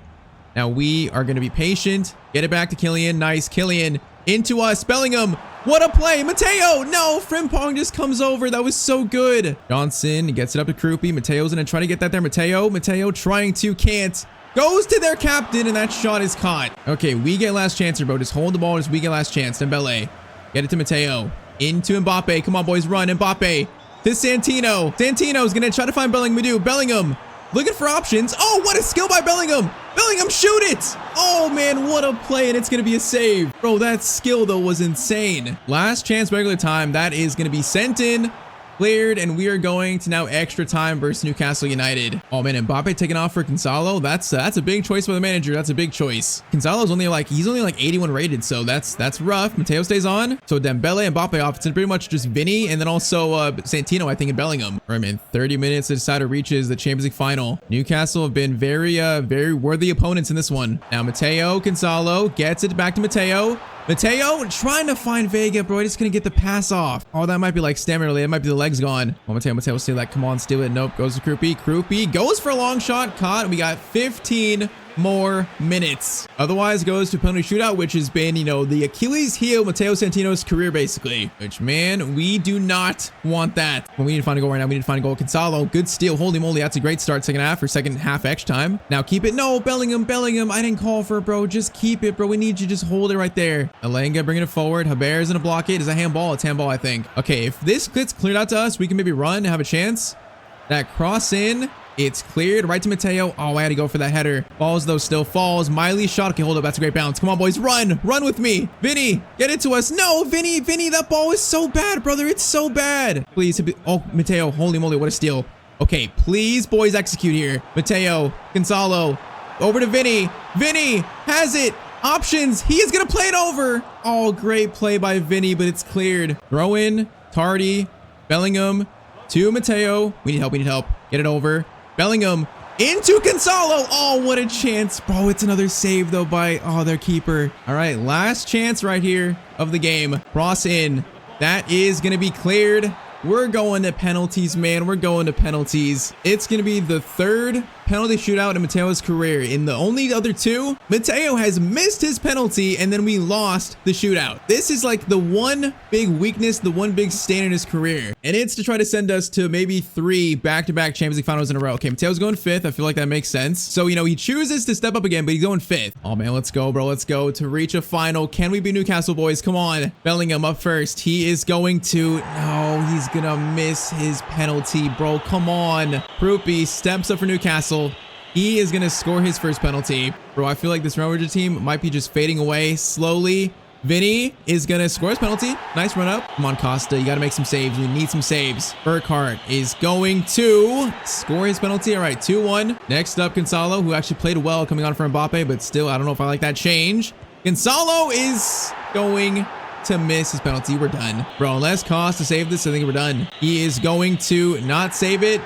[SPEAKER 1] Now we are going to be patient. Get it back to Kylian. Nice. Kylian into us. Bellingham. What a play. Matteo. No. Frimpong just comes over. That was so good. Johnson gets it up to Krupi. Matteo's going to try to get that there. Matteo trying to. Can't. Goes to their captain, and that shot is caught. Okay, we get last chance here, bro. Just hold the ball. Just we get last chance. Dembele. Get it to Matteo. Into Mbappe. Come on, boys. Run. Mbappe. To Santino. Santino's going to try to find Bellingham. Bellingham. Looking for options. Oh, what a skill by Bellingham. Bellingham, shoot it. Oh, man, what a play. And it's going to be a save. Bro, that skill, though, was insane. Last chance regular time. That is going to be sent in. Cleared, and we are going to now extra time versus Newcastle United. Oh man, Mbappe taking off for Gonzalo. That's a big choice by the manager. That's a big choice. Gonzalo's only like 81 rated, so that's rough. Matteo stays on. So Dembele and Mbappe off. It's pretty much just Vinny and then also Santino, I think, and Bellingham. All right, man. 30 minutes. The decider reaches the Champions League final. Newcastle have been very worthy opponents in this one. Now Matteo, Gonzalo gets it back to Matteo. Matteo trying to find Vega, bro. He's gonna get the pass off. Oh, that might be like stamina related. It might be the legs gone. Oh, Matteo steal that. Come on, steal it. Nope. Goes to Krupi. Krupi goes for a long shot. Caught. We got 15 more minutes. Otherwise goes to penalty shootout, which has been, the Achilles heel Matteo Santino's career, basically. Which, man, we do not want that. Well, we need to find a goal right now. We need to find a goal. Gonzalo, good steal. Holy moly, that's a great start. Second half extra time. Now keep it. No, Bellingham. I didn't call for it, bro. Just keep it, bro. We need you to just hold it right there. Alenga bringing it forward. Haber's gonna block it. Is a handball? It's handball, I think. Okay, if this gets cleared out to us, we can maybe run and have a chance. That cross in. It's cleared right to Matteo. Oh, I had to go for that header. Falls though, still falls. Miley shot. Okay, hold up. That's a great bounce. Come on, boys. Run. Run with me. Vinny, get it to us. No, Vinny, that ball is so bad, brother. It's so bad. Please. Oh, Matteo. Holy moly, what a steal. Okay, please, boys, execute here. Matteo, Gonzalo, over to Vinny. Vinny has it. Options. He is going to play it over. Oh, great play by Vinny, but it's cleared. Throw in. Tardy. Bellingham to Matteo. We need help. We need help. Get it over. Bellingham into Gonzalo. Oh, what a chance. Bro, it's another save, though, by, their keeper. All right, last chance right here of the game. Cross in. That is going to be cleared. We're going to penalties, man. We're going to penalties. It's going to be the third penalty shootout in Matteo's career. In the only other two, Matteo has missed his penalty, and then we lost the shootout. This is like the one big weakness, the one big stain in his career. And it's to try to send us to maybe 3 back-to-back Champions League finals in a row. Okay, Matteo's going 5th. I feel like that makes sense. So, he chooses to step up again, but he's going 5th. Oh, man, let's go, bro. Let's go to reach a final. Can we be Newcastle, boys? Come on. Bellingham up first. He is going to... No, he's going to miss his penalty, bro. Come on. Proopy steps up for Newcastle. He is going to score his first penalty. Bro, I feel like this Real Madrid team might be just fading away slowly. Vinny is going to score his penalty. Nice run up. Come on, Costa. You got to make some saves. We need some saves. Burkhart is going to score his penalty. All right, 2-1. Next up, Gonzalo, who actually played well coming on for Mbappe, but still, I don't know if I like that change. Gonzalo is going to miss his penalty. We're done. Bro, unless Costa save this, I think we're done. He is going to not save it.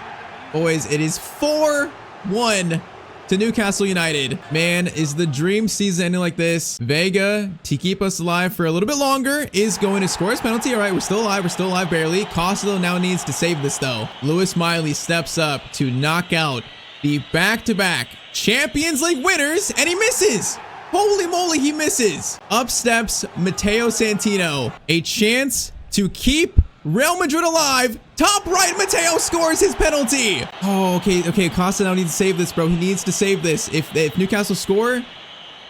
[SPEAKER 1] Boys, it is 4-1 to Newcastle United. Man, is the dream season ending like this? Vega, to keep us alive for a little bit longer, is going to score his penalty. All right, we're still alive. We're still alive barely. Costa now needs to save this, though. Lewis Miley steps up to knock out the back-to-back Champions League winners, and he misses. Holy moly, he misses. Up steps Matteo Santino. A chance to keep Real Madrid alive. Top right, Matteo scores his penalty. Oh, okay. Costa now needs to save this, bro. He needs to save this. If Newcastle score,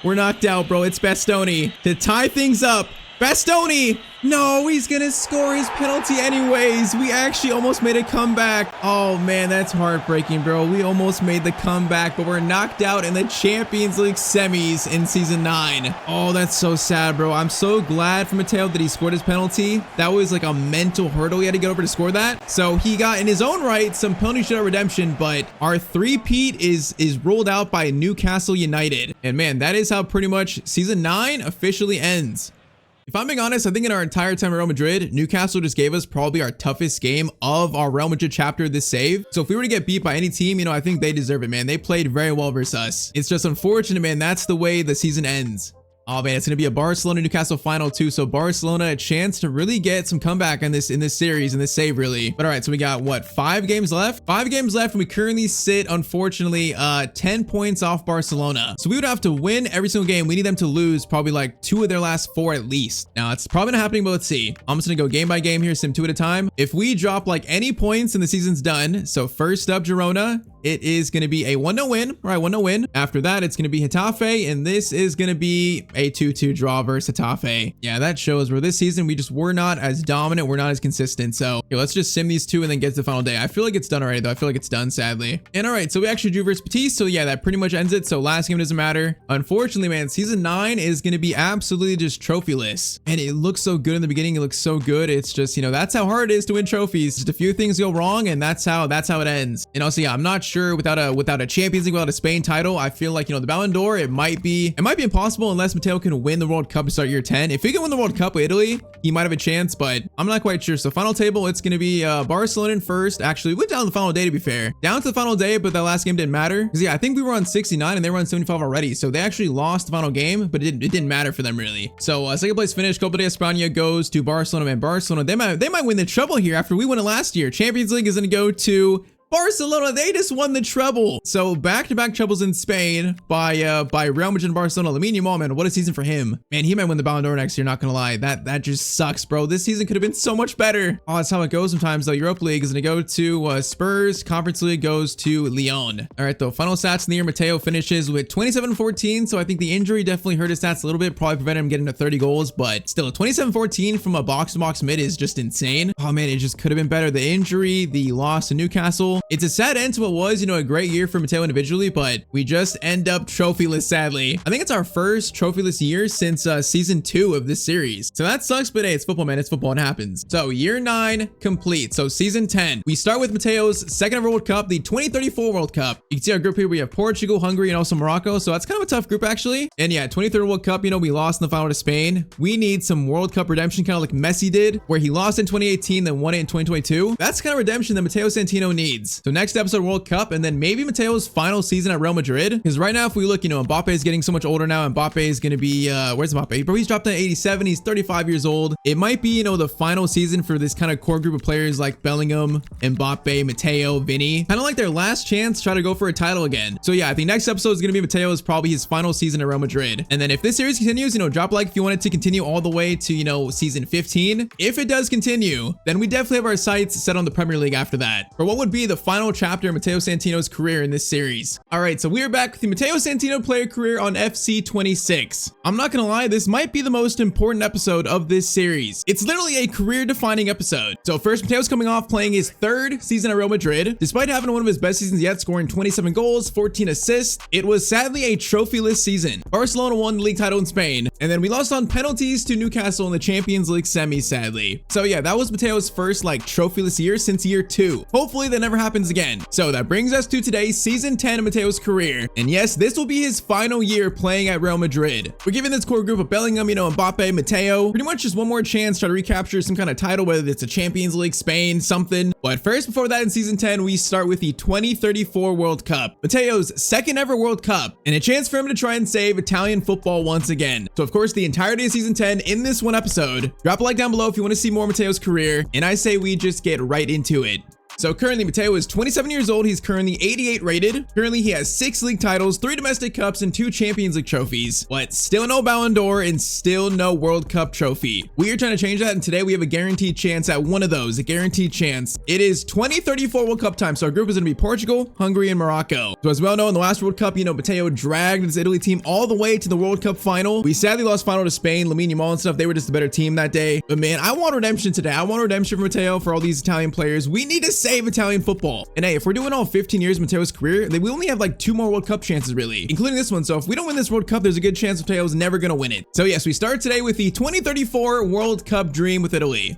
[SPEAKER 1] we're knocked out, bro. It's Bastoni to tie things up. Bastoni. No, he's going to score his penalty anyways. We actually almost made a comeback. Oh, man, that's heartbreaking, bro. We almost made the comeback, but we're knocked out in the Champions League semis in Season 9. Oh, that's so sad, bro. I'm so glad for Matteo that he scored his penalty. That was like a mental hurdle he had to get over to score that. So he got, in his own right, some penalty shootout redemption, but our three-peat is ruled out by Newcastle United. And, man, that is how pretty much Season 9 officially ends. If I'm being honest, I think in our entire time at Real Madrid, Newcastle just gave us probably our toughest game of our Real Madrid chapter this save. So if we were to get beat by any team, I think they deserve it, man. They played very well versus us. It's just unfortunate, man. That's the way the season ends. Oh, man, it's going to be a Barcelona-Newcastle final, too. So Barcelona, a chance to really get some comeback in this series, in this save, really. But all right, so we got, what, 5 games left? 5 games left, and we currently sit, unfortunately, 10 points off Barcelona. So we would have to win every single game. We need them to lose probably like 2 of their last 4 at least. Now, it's probably not happening, but let's see. I'm just going to go game by game here, sim 2 at a time. If we drop like any points and the season's done, so first up, Girona, it is going to be a 1-0 win. All right, 1-0 win. After that, it's going to be Getafe, and this is going to be a 2-2 draw versus Getafe. Yeah, that shows where this season we just were not as dominant. We're not as consistent. So okay, let's just sim these 2 and then get to the final day. I feel like it's done already, though. I feel like it's done, sadly. And all right, so we actually drew versus Betis. So yeah, that pretty much ends it. So last game doesn't matter. Unfortunately, man, season 9 is going to be absolutely just trophyless. And it looks so good in the beginning. It looks so good. It's just, that's how hard it is to win trophies. Just a few things go wrong, and that's how it ends. And also, yeah, I'm not sure without a Champions League, without a Spain title, I feel like, the Ballon d'Or, it might be impossible unless Matteo can win the World Cup to start year 10. If he can win the World Cup with Italy, he might have a chance, but I'm not quite sure. So final table, it's going to be Barcelona in first. Actually, we went down to the final day, to be fair. Down to the final day, but that last game didn't matter. Because, yeah, I think we were on 69 and they were on 75 already. So they actually lost the final game, but it didn't matter for them, really. So second place finish, Copa de España goes to Barcelona. Man, Barcelona, they might win the treble here after we won it last year. Champions League is going to go to Barcelona. They just won the treble. So back-to-back trebles in Spain by Real Madrid and Barcelona. Lamine Yamal, man, what a season for him. Man, he might win the Ballon d'Or next year, not gonna lie. That just sucks, bro. This season could have been so much better. Oh, that's how it goes sometimes, though. Europa League is gonna go to Spurs. Conference League goes to Lyon. All right, though. Final stats in the year, Matteo finishes with 27-14. So I think the injury definitely hurt his stats a little bit. Probably prevented him getting to 30 goals, but still, a 27-14 from a box-to-box mid is just insane. Oh, man, it just could have been better. The injury, the loss to Newcastle. It's a sad end to what was, a great year for Matteo individually, but we just end up trophyless, sadly. I think it's our first trophyless year since season 2 of this series. So that sucks, but hey, it's football, man. It's football, it happens. So year 9 complete. So season 10. We start with Mateo's second ever World Cup, the 2034 World Cup. You can see our group here. We have Portugal, Hungary, and also Morocco. So that's kind of a tough group, actually. And yeah, 23rd World Cup, we lost in the final to Spain. We need some World Cup redemption, kind of like Messi did, where he lost in 2018, then won it in 2022. That's kind of redemption that Matteo Santino needs. So next episode, World Cup, and then maybe Mateo's final season at Real Madrid. Because right now, if we look, Mbappe is getting so much older now. Mbappe is going to be, where's Mbappe? Bro, he's dropped to 87. He's 35 years old. It might be, the final season for this kind of core group of players like Bellingham, Mbappe, Matteo, Vinny. Kind of like their last chance to try to go for a title again. So yeah, I think next episode is going to be Mateo's probably his final season at Real Madrid. And then if this series continues, drop a like if you want it to continue all the way to, season 15. If it does continue, then we definitely have our sights set on the Premier League after that. For what would be the final chapter of Matteo Santino's career in this series. All right, so we are back with the Matteo Santino player career on FC 26. I'm not gonna lie, this might be the most important episode of this series. It's literally a career-defining episode. So first, Mateo's coming off playing his 3rd season at Real Madrid. Despite having one of his best seasons yet, scoring 27 goals, 14 assists, it was sadly a trophyless season. Barcelona won the league title in Spain, and then we lost on penalties to Newcastle in the Champions League semi, sadly. So yeah, that was Mateo's first trophyless year since year 2. Hopefully that never happens again. So that brings us to today's season 10 of Mateo's career. And yes, this will be his final year playing at Real Madrid. We're giving this core group of Bellingham, Mbappe, Matteo, pretty much just one more chance to try to recapture some kind of title, whether it's a Champions League, Spain, something. But first, before that, in season 10, we start with the 2034 World Cup. Mateo's second ever World Cup, and a chance for him to try and save Italian football once again. So of course, the entirety of season 10 in this one episode. Drop a like down below if you want to see more of Mateo's career, and I say we just get right into it. So currently, Matteo is 27 years old. He's currently 88 rated. Currently, he has 6 league titles, 3 domestic cups, and 2 Champions League trophies, but still no Ballon d'Or and still no World Cup trophy. We are trying to change that, and today we have a guaranteed chance at one of those, a guaranteed chance. It is 2034 World Cup time, so our group is going to be Portugal, Hungary, and Morocco. So as we all know, in the last World Cup, Matteo dragged his Italy team all the way to the World Cup final. We sadly lost final to Spain, Lamine Yamal and stuff. They were just a better team that day. But man, I want redemption today. I want redemption for Matteo, for all these Italian players. We need to save Italian football. And hey, if we're doing all 15 years of Matteo's career, then we only have 2 more World Cup chances, really, including this one. So if we don't win this World Cup, there's a good chance Matteo's never going to win it. So yes, we start today with the 2034 World Cup dream with Italy.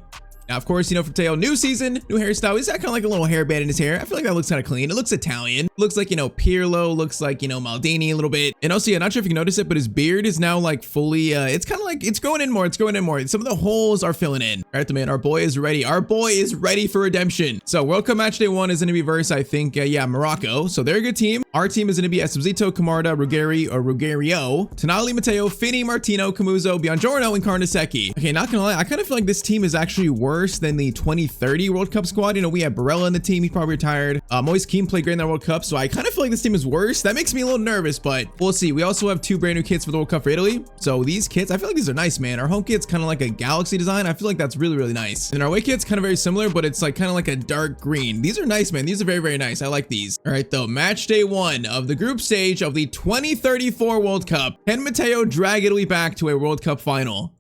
[SPEAKER 1] Now, of course, for Matteo, new season, new hairstyle. He's got kind of like a little hairband in his hair. I feel like that looks kind of clean. It looks Italian. Looks like, Pirlo. Looks like, Maldini a little bit. And also, yeah, not sure if you can notice it, but his beard is now fully, it's kind of like, it's growing in more. It's growing in more. Some of the holes are filling in. All right, man, our boy is ready. Our boy is ready for redemption. So World Cup match day 1 is going to be versus, I think, Morocco. So they're a good team. Our team is going to be Esposito, Camarda, Ruggiero, Tonali, Matteo, Fini, Martino, Camuzzo, Biangiorno, and Carnesecchi. Okay, not gonna lie, I kind of feel like this team is actually worse than the 2030 World Cup squad. We have Barella in the team. He's probably retired. Moise Kean played great in that World Cup, so I kind of feel like this team is worse. That makes me a little nervous, but we'll see. We also have 2 brand new kits for the World Cup for Italy. So these kits, I feel like these are nice, man. Our home kit's kind of like a galaxy design. I feel like that's really, really nice. And our away kit's kind of very similar, but it's kind of like a dark green. These are nice, man. These are very, very nice. I like these. All right, though, match day 1 of the group stage of the 2034 World Cup. Can Matteo drag Italy back to a World Cup final?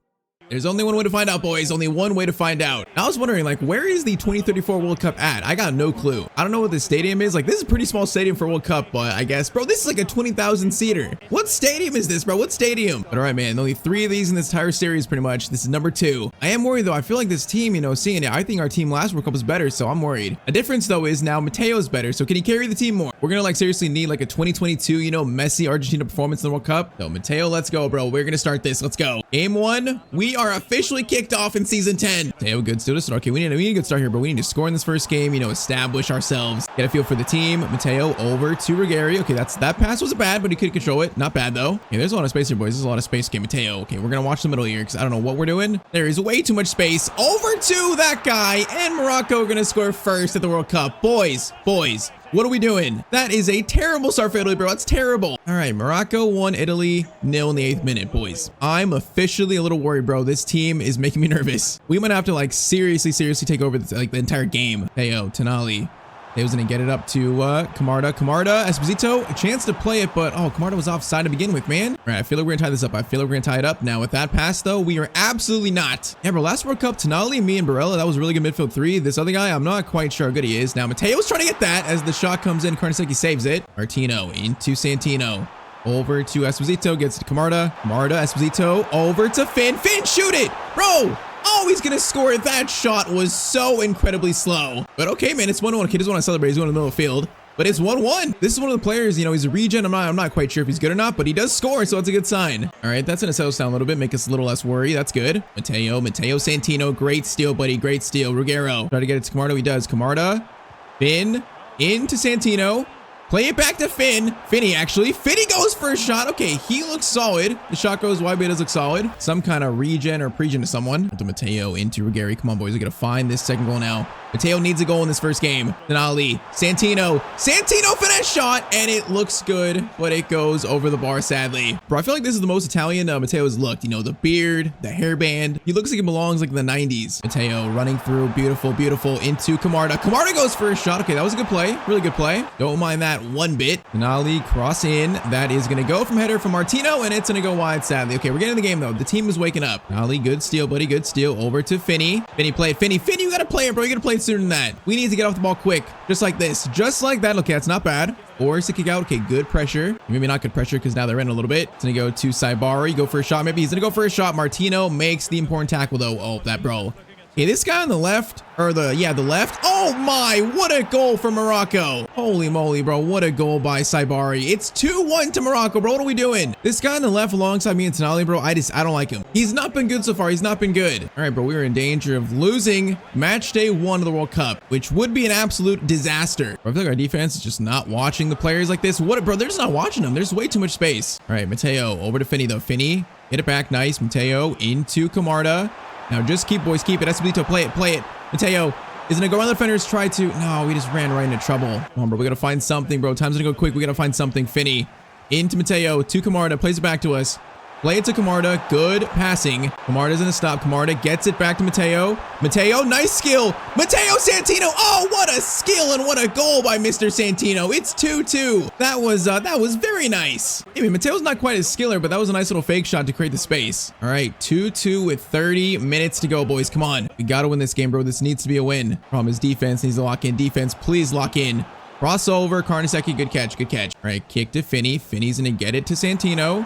[SPEAKER 1] There's only one way to find out, boys. Only one way to find out. I was wondering, where is the 2034 World Cup at? I got no clue. I don't know what this stadium is. This is a pretty small stadium for World Cup, but I guess, bro, this is like a 20,000 seater. What stadium is this, bro? What stadium? But all right, man, only 3 of these in this entire series, pretty much. This is number 2. I am worried, though. I feel like this team, seeing it, I think our team last World Cup was better, so I'm worried. A difference, though, is now Matteo's better, so can he carry the team more? We're gonna, seriously need, a 2022, Messi Argentina performance in the World Cup. So, Matteo, let's go, bro. We're gonna start this. Let's go. Game 1. We are officially kicked off in season 10. Matteo, good student. Okay, we need a good start here, but we need to score in this first game, establish ourselves, get a feel for the team. Matteo over to Ruggiero. Okay, that pass wasn't bad, but he could control it. Not bad, though. Okay, there's a lot of space here, boys. There's a lot of space. Okay, Matteo. Okay, we're gonna watch the middle here because I don't know what we're doing. There is way too much space. Over to that guy, and Morocco are gonna score first at the World Cup. Boys. What are we doing? That is a terrible start for Italy, bro. That's terrible. All right, Morocco 1, Italy 0 in the 8th minute, boys. I'm officially a little worried, bro. This team is making me nervous. We might have to seriously take over the entire game. Matteo, Tonali. They was gonna get it up to Camarda. Camarda, Esposito, a chance to play it, but oh, Camarda was offside to begin with, man. All right, I feel like we're gonna tie this up. I feel like we're gonna tie it up. Now with that pass though, we are absolutely not. Yeah, bro, last World Cup, Tonali, me, and Barella, that was a really good midfield three. This other guy, I'm not quite sure how good he is. Now Matteo's trying to get that as the shot comes in. Karnaseki saves it. Martino into Santino. Over to Esposito, gets to Camarda. Camarda, Esposito, over to Finn. Finn, shoot it, bro. Oh, he's gonna score it. That shot was so incredibly slow. But okay, man, it's 1-1. He doesn't want to celebrate. He's going in the middle of the field. But it's 1-1. This is one of the players, you know, he's a regen. I'm not quite sure if he's good or not, but he does score, so it's a good sign. All right, that's gonna settle us down a little bit, make us a little less worry. That's good. Matteo Santino, great steal, buddy, great steal. Ruggiero, try to get it to Camarda. He does. Camarda, Finn, into Santino. Play it back to Finn. Finny, actually. Finny goes for a shot. Okay, he looks solid. The shot goes wide, but it does look solid. Some kind of regen or pregen to someone. To Matteo, into Ruggiero. Come on, boys. We got to find this second goal now. Matteo needs a goal in this first game. Denali, Santino finesse shot, and it looks good, but it goes over the bar, sadly. Bro, I feel like this is the most Italian Matteo's looked. You know, the beard, the hairband. He looks like he belongs like in the 90s. Matteo running through, beautiful, beautiful, into Camarda. Camarda goes for a shot. Okay, that was a good play. Really good play. Don't mind that one bit. Denali, cross in. That is going to go from header from Martino, and it's going to go wide, sadly. Okay, we're getting in the game, though. The team is waking up. Denali, good steal, buddy, good steal. Over to Finny. Finny, play it. Finny, you got to play it, bro. You got to play it sooner than that. We need to get off the ball quick. Just like this. Just like that. Okay, that's not bad. Force a kick out. Okay, good pressure. Maybe not good pressure because now they're in a little bit. It's going to go to Saibari. Go for a shot. Maybe he's going to go for a shot. Martino makes the important tackle, though. Oh, that bro. Okay, this guy on the left, or the left. Oh my, what a goal for Morocco. Holy moly, bro. What a goal by Saibari. It's 2-1 to Morocco, bro. What are we doing? This guy on the left alongside me and Tonali, bro, I don't like him. He's not been good so far. He's not been good. All right, bro, we are in danger of losing match day 1 of the World Cup, which would be an absolute disaster. Bro, I feel like our defense is just not watching the players like this. What, bro, they're just not watching them. There's way too much space. All right, Matteo, over to Finny, though. Finny, hit it back. Nice. Matteo into Camarda. Now just keep, boys, keep it. Esposito, play it. Matteo is gonna go around the defenders, try to, no, we just ran right into trouble. Come on, bro, we gotta find something, bro. Time's gonna go quick. We gotta find something. Finny into Matteo, to Camarda, plays it back to us. Play it to Camarda, good passing. Camarda's gonna stop. Camarda gets it back to Matteo. Matteo, nice skill. Matteo Santino, oh, what a skill and what a goal by Mr. Santino. It's 2-2. That was very nice. I mean, Matteo's not quite a skiller, but that was a nice little fake shot to create the space. All right, 2-2 with 30 minutes to go, boys. Come on, we gotta win this game, bro. This needs to be a win. Problem is defense needs to lock in. Defense, please lock in. Crossover, Karnaseki, good catch. All right, kick to Finny. Finny's gonna get it to Santino.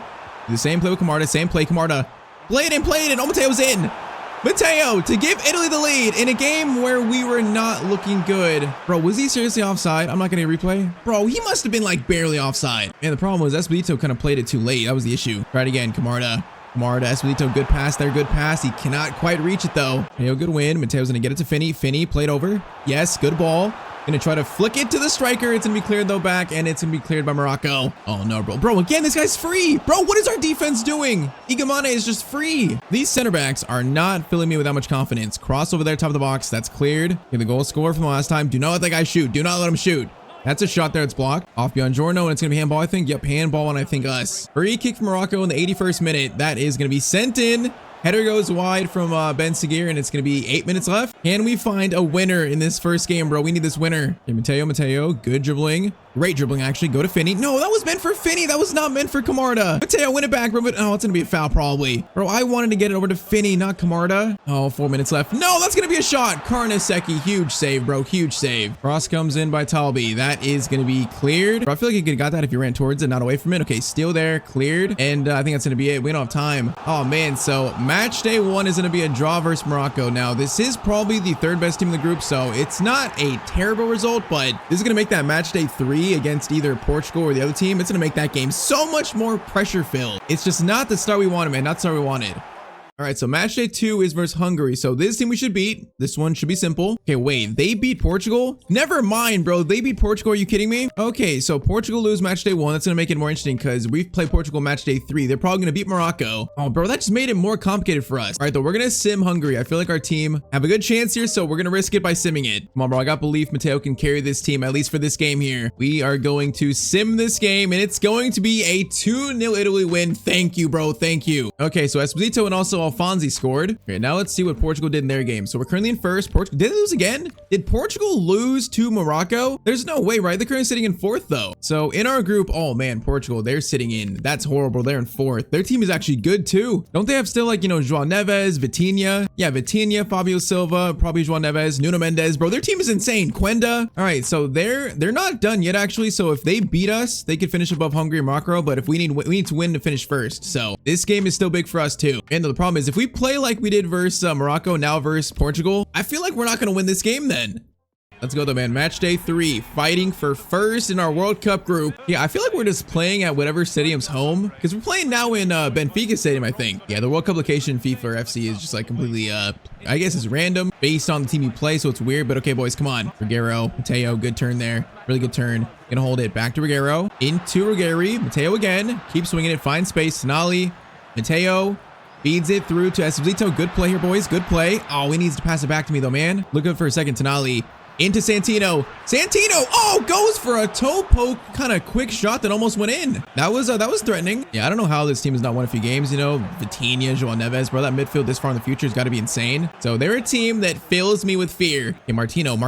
[SPEAKER 1] The same play with Camarda, same play, Camarda. Play it. Oh, Matteo's in. Matteo to give Italy the lead in a game where we were not looking good. Bro, was he seriously offside? I'm not going to replay. Bro, he must have been like barely offside. And the problem was Esposito kind of played it too late. That was the issue. Try it again, Camarda, Esposito, good pass there, good pass. He cannot quite reach it though. Matteo, good win. Matteo's going to get it to Finny. Finny, played over. Yes, good ball. Gonna try to flick it to the striker. It's gonna be cleared though back, and it's gonna be cleared by Morocco. Oh no, bro. Bro, again, this guy's free. Bro, what is our defense doing? Igamane is just free. These center backs are not filling me with that much confidence. Cross over there, top of the box. That's cleared. Okay, the goal scorer from the last time. Do not let that guy shoot. Do not let him shoot. That's a shot there. It's blocked. Off beyond Giorno, and it's going to be handball, I think. Yep, handball on, I think, us. Free kick from Morocco in the 81st minute. That is going to be sent in. Header goes wide from Ben Seguir, and it's going to be 8 minutes left. Can we find a winner in this first game, bro? We need this winner. Okay, Matteo, good dribbling. Great dribbling, actually. Go to Finny. No, that was meant for Finny. That was not meant for Camarda. Matteo, win it back, bro. But, oh, it's going to be a foul, probably. Bro, I wanted to get it over to Finny, not Camarda. Oh, 4 minutes left. No, that's going to be a shot. Karnaseki, huge save, bro. Huge save. Cross comes in by Talbi. That is going to be cleared. Bro, I feel like you could have got that if you ran towards it, not away from it. Okay, still there. Cleared. And I think that's going to be it. We don't have time. Oh, man. So, match day 1 is going to be a draw versus Morocco. Now, this is probably the 3rd best team in the group, so it's not a terrible result, but this is going to make that match day 3 against either Portugal or the other team. It's going to make that game so much more pressure filled. It's just not the start we wanted, man. Not the start we wanted. All right, so match day 2 is versus Hungary. So this team we should beat. This one should be simple. Okay, wait, they beat Portugal? Never mind, bro. They beat Portugal. Are you kidding me? Okay, so Portugal lose match day 1. That's gonna make it more interesting because we've played Portugal match day 3. They're probably gonna beat Morocco. Oh, bro, that just made it more complicated for us. All right, though, we're gonna sim Hungary. I feel like our team have a good chance here, so we're gonna risk it by simming it. Come on, bro. I got belief Matteo can carry this team, at least for this game here. We are going to sim this game, and it's going to be a 2-0 Italy win. Thank you, bro. Thank you. Okay, so Esposito and also saw Fonzie scored. Okay, now let's see what Portugal did in their game. So we're currently in first. Did they lose again? Did Portugal lose to Morocco? There's no way, right? They're currently sitting in fourth though. So in our group, oh man, Portugal, they're sitting in. That's horrible. They're in fourth. Their team is actually good too. Don't they have still like, you know, João Neves, Vitinha? Yeah, Vitinha, Fabio Silva, probably João Neves, Nuno Mendes. Bro, their team is insane. Quenda. All right, so they're not done yet actually. So if they beat us, they could finish above Hungary and Morocco. But if we need to win to finish first. So this game is still big for us too. And the problem is if we play like we did versus Morocco, now versus Portugal, I feel like we're not going to win this game then. Let's go though, man. Match day 3, fighting for first in our World Cup group. Yeah, I feel like we're just playing at whatever stadium's home because we're playing now in Benfica Stadium, I think. Yeah, the World Cup location in FIFA or FC is just like completely, I guess it's random based on the team you play, so it's weird. But okay, boys, come on. Ruggiero, Matteo, good turn there. Really good turn. Gonna hold it back to Ruggiero. Into Ruggieri. Matteo again. Keep swinging it. Find space. Tonali. Matteo. Feeds it through to Esposito. Good play here, boys. Good play. Oh, he needs to pass it back to me, though, man. Look up for a second. Tonali. Into Santino. Santino, oh, goes for a toe poke, kind of quick shot that almost went in. That was threatening. Yeah, I don't know how this team has not won a few games, you know. Vitinha, João Neves, bro, that midfield this far in the future has got to be insane. So they're a team that fills me with fear. Okay, Martino,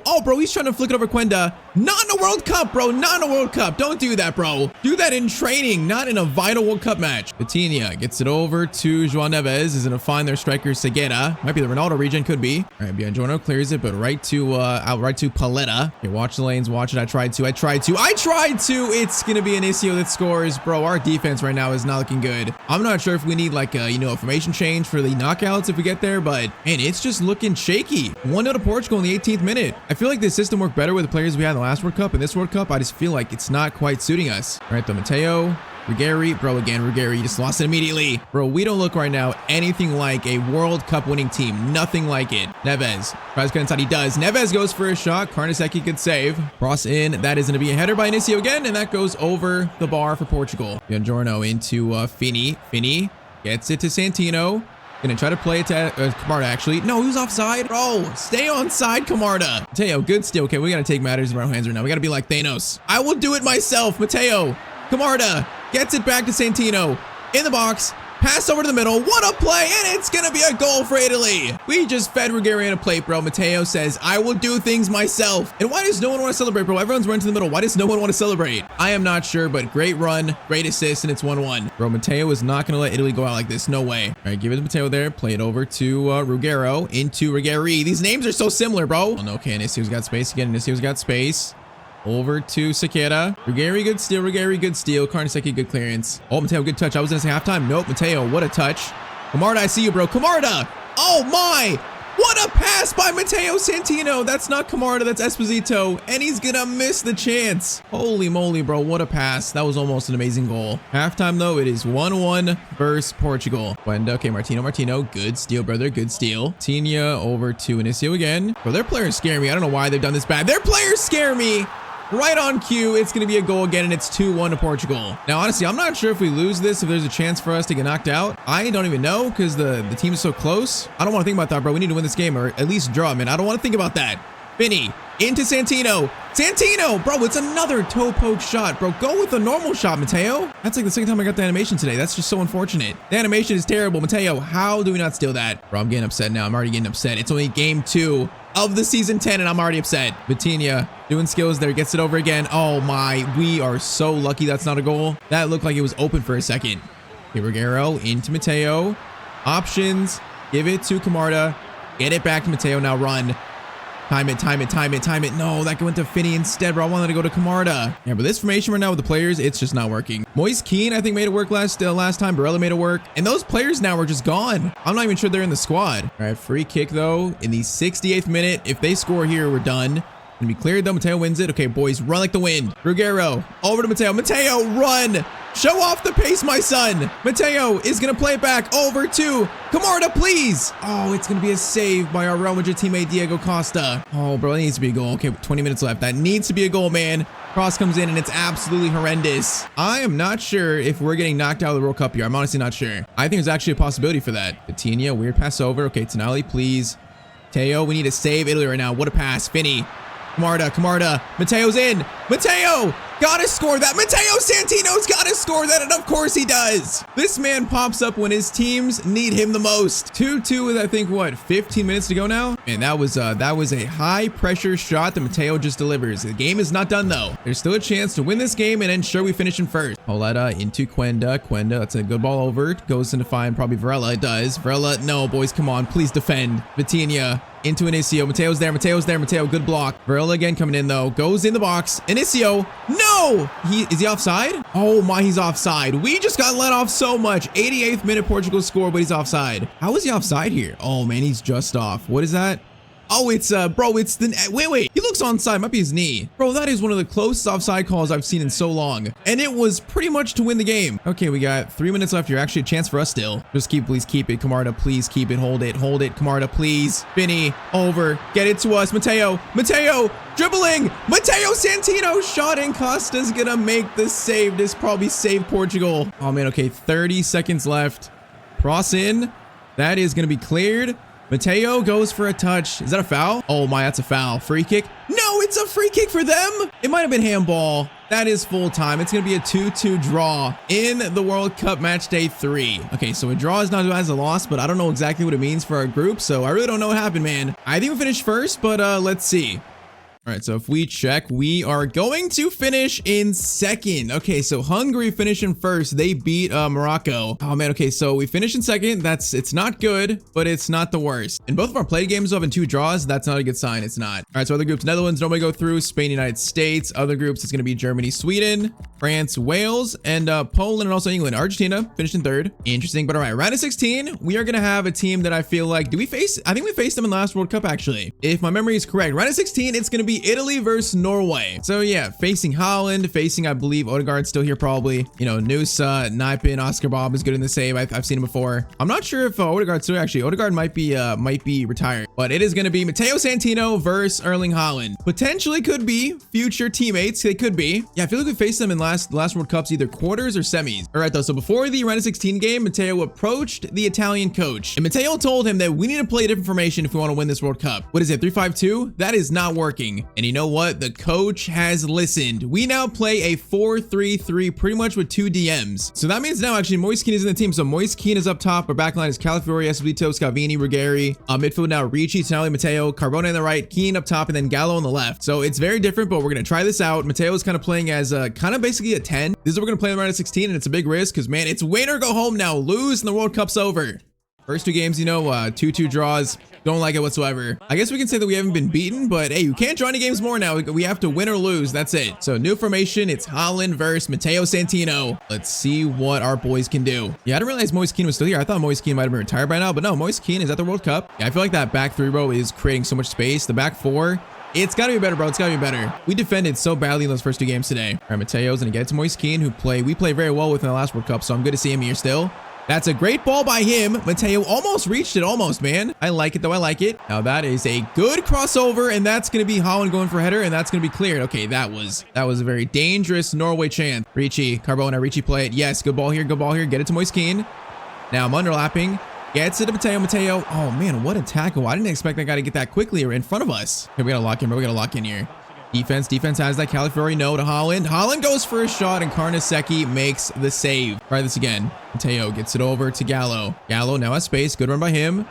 [SPEAKER 1] oh, bro, he's trying to flick it over Quenda. Not in a World Cup, bro, not in a World Cup. Don't do that, bro. Do that in training, not in a vital World Cup match. Vitinha gets it over to João Neves. Is going to find their striker, Segueda. Might be the Ronaldo region, could be. All right, Biangiorno clears it, but right to Paletta. Okay, watch the lanes, watch it. I tried to. It's gonna be Inicio that scores. Bro, our defense right now is not looking good. I'm not sure if we need like a, you know, a formation change for the knockouts if we get there, but man, it's just looking shaky. 1-0 to Portugal in the 18th minute. I feel like this system worked better with the players we had in the last World Cup. In this World Cup, I just feel like it's not quite suiting us. All right, though, Matteo. Ruggieri, bro, again, Ruggieri, you just lost it immediately. Bro, we don't look right now anything like a World Cup winning team. Nothing like it. Neves tries to cut inside. He does. Neves goes for a shot. Karnaseki could save. Cross in. That is going to be a header by Inicio again, and that goes over the bar for Portugal. Biangiorno into Fini. Fini gets it to Santino. Gonna try to play it to Camarda, actually. No, he was offside. Bro, stay on side, Camarda. Matteo, good steal. Okay, we gotta take matters in our hands right now. We gotta be like Thanos. I will do it myself. Matteo. Camarda gets it back to Santino. In the box. Pass over to the middle. What a play. And it's going to be a goal for Italy. We just fed Ruggieri in a plate, bro. Matteo says, I will do things myself. And why does no one want to celebrate, bro? Everyone's running to the middle. Why does no one want to celebrate? I am not sure, but great run, great assist, and it's 1-1. Bro, Matteo is not going to let Italy go out like this. No way. All right, give it to Matteo there. Play it over to Ruggiero. Into Ruggieri. These names are so similar, bro. Oh, no, okay. Inicio's got space again. Inicio's got space. Over to Sequeira. Ruggieri, good steal. Ruggieri, good steal. Karnaseki, good clearance. Oh, Matteo, good touch. I was going to say halftime. Nope, Matteo, what a touch. Camarda, I see you, bro. Camarda! Oh, my! What a pass by Matteo Santino. That's not Camarda, that's Esposito. And he's going to miss the chance. Holy moly, bro. What a pass. That was almost an amazing goal. Halftime, though, it is 1-1 versus Portugal. Quenda, okay, Martino. Good steal, brother. Good steal. Tinia over to Inicio again. Bro, their players scare me. I don't know why they've done this bad. Their players scare me. Right on cue, it's going to be a goal again, and it's 2-1 to Portugal. Now, honestly, I'm not sure if we lose this, if there's a chance for us to get knocked out. I don't even know because the team is so close. I don't want to think about that, bro. We need to win this game or at least draw, man. I don't want to think about that. Finney into Santino. Santino, bro, it's another toe poke shot, bro. Go with a normal shot, Matteo. That's like the second time I got the animation today. That's just so unfortunate. The animation is terrible. Matteo, how do we not steal that? Bro, I'm getting upset now. I'm already getting upset. It's only game 2 of the season 10 and I'm already upset. Vitinha doing skills there, gets it over again. Oh my, we are so lucky that's not a goal. That looked like it was open for a second. Okay, Ruggiero into Matteo. Options, give it to Camarda. Get it back to Matteo, now run. Time it. No, that went to Finney instead, bro. I wanted to go to Camarda. Yeah, but this formation right now with the players, it's just not working. Moise Keane, I think, made it work last time. Barella made it work. And those players now are just gone. I'm not even sure they're in the squad. All right, free kick, though, in the 68th minute. If they score here, we're done. Gonna be cleared, though. Matteo wins it. Okay, boys, run like the wind. Ruggiero, over to Matteo. Matteo, run! Show off the pace, my son. Matteo is going to play it back over to Camarda, please. Oh, it's going to be a save by our Real Madrid teammate, Diego Costa. Oh, bro, that needs to be a goal. Okay, 20 minutes left. That needs to be a goal, man. Cross comes in, and it's absolutely horrendous. I am not sure if we're getting knocked out of the World Cup here. I'm honestly not sure. I think there's actually a possibility for that. Vitinha, weird pass over. Okay, Tonali, please. Matteo, we need to save Italy right now. What a pass. Finney. Camarda. Matteo's in. Matteo. Gotta score that. Matteo Santino's gotta score that, and of course he does. This man pops up when his teams need him the most. 2-2 with, I think, what, 15 minutes to go now? And that was a high pressure shot that Matteo just delivers. The game is not done though. There's still a chance to win this game and ensure we finish in first. Pauletta into Quenda. That's a good ball over. Goes in to find probably Varela. It does. Varela, no, boys, come on. Please defend. Vitinha into Inicio. Mateo's there. Mateo, good block. Varela again coming in though. Goes in the box. Inicio, no! Is he offside? Oh my, he's offside. We just got let off so much. 88th minute Portugal score, but he's offside. How is he offside here? Oh man, he's just off. What is that? Oh, it's, bro, it's the, wait, he looks onside, might be his knee. Bro, that is one of the closest offside calls I've seen in so long. And it was pretty much to win the game. Okay, we got 3 minutes left here. Actually, a chance for us still. Just please keep it. Camarda, please keep it. Hold it. Camarda, please. Finney, over. Get it to us. Matteo, dribbling. Matteo Santino shot, and Costa's gonna make the save. This probably saved Portugal. Oh man, okay, 30 seconds left. Cross in. That is gonna be cleared. Matteo goes for a touch. Is that a foul? Oh my, that's a foul. Free kick? No, it's a free kick for them. It might have been handball. That is full time. It's going to be a 2-2 draw in the World Cup match day 3. Okay, so a draw is not as a loss, but I don't know exactly what it means for our group. So I really don't know what happened, man. I think we finished first, but let's see. All right, so if we check, we are going to finish in second. Okay, so Hungary finished in first. They beat Morocco. Oh man, okay, so we finished in second. It's not good, but it's not the worst. In both of our play games, having 2 draws, that's not a good sign. It's not. All right, so other groups, Netherlands, nobody go through. Spain, United States. Other groups, it's going to be Germany, Sweden, France, Wales, and Poland, and also England. Argentina finished in third. Interesting, but all right, round of 16, we are going to have a team that I feel like, I think we faced them in the last World Cup, actually. If my memory is correct, round of 16, it's going to be Italy versus Norway. So yeah, facing Holland, I believe Odegaard's still here probably. You know, Nusa, Nijpin, Oscar Bob is good in the save. I've seen him before. I'm not sure if Odegaard's still actually. Odegaard might be retired, but it is going to be Matteo Santino versus Erling Haaland. Potentially could be future teammates. They could be. Yeah, I feel like we faced them in last World Cups, either quarters or semis. All right though, so before the round of 16 game, Matteo approached the Italian coach, and Matteo told him that we need to play a different formation if we want to win this World Cup. What is it, 3-5-2? That is not working. And you know what? The coach has listened. We now play a 4-3-3 pretty much with 2 DMs. So that means now actually Moise Kean is in the team. So Moise Kean is up top. Our backline is Calafiori, Esposito, Scalvini, Ruggeri. Midfield now Ricci, Tonali, Matteo, Carbone on the right, Kean up top, and then Gallo on the left. So it's very different, but we're going to try this out. Matteo is kind of playing as kind of basically a 10. This is what we're going to play in the round of 16, and it's a big risk because, man, it's win or go home now. Lose and the World Cup's over. First 2 games, you know, 2-2 draws. Don't like it whatsoever. I guess we can say that we haven't been beaten, but hey, you can't draw any games more now. We have to win or lose. That's it. So new formation. It's Haaland versus Matteo Santino. Let's see what our boys can do. Yeah, I didn't realize Moise Kean was still here. I thought Moise Kean might have been retired by now, but no, Moise Kean is at the World Cup. Yeah, I feel like that back 3 row is creating so much space. The back 4, it's got to be better, bro. It's got to be better. We defended so badly in those first 2 games today. All right, Matteo's going to get it to Moise Kean, who we play very well with in the last World Cup, so I'm good to see him here still. That's a great ball by him. Matteo almost reached it, almost, man. I like it, though. I like it. Now, that is a good crossover, and that's going to be Haaland going for a header, and that's going to be cleared. Okay, that was a very dangerous Norway chance. Ricci, Carbona, Ricci play it. Yes, good ball here, good ball here. Get it to Moise Kean. Now, I'm underlapping. Gets it to Matteo. Oh, man, what a tackle. I didn't expect that guy to get that quickly in front of us. Okay, we got to lock in, bro. We got to lock in here. Defense has that. Calafiori, no to Haaland. Haaland goes for a shot, and Carnesecchi makes the save. Try this again. Matteo gets it over to Gallo. Gallo now has space. Good run by him.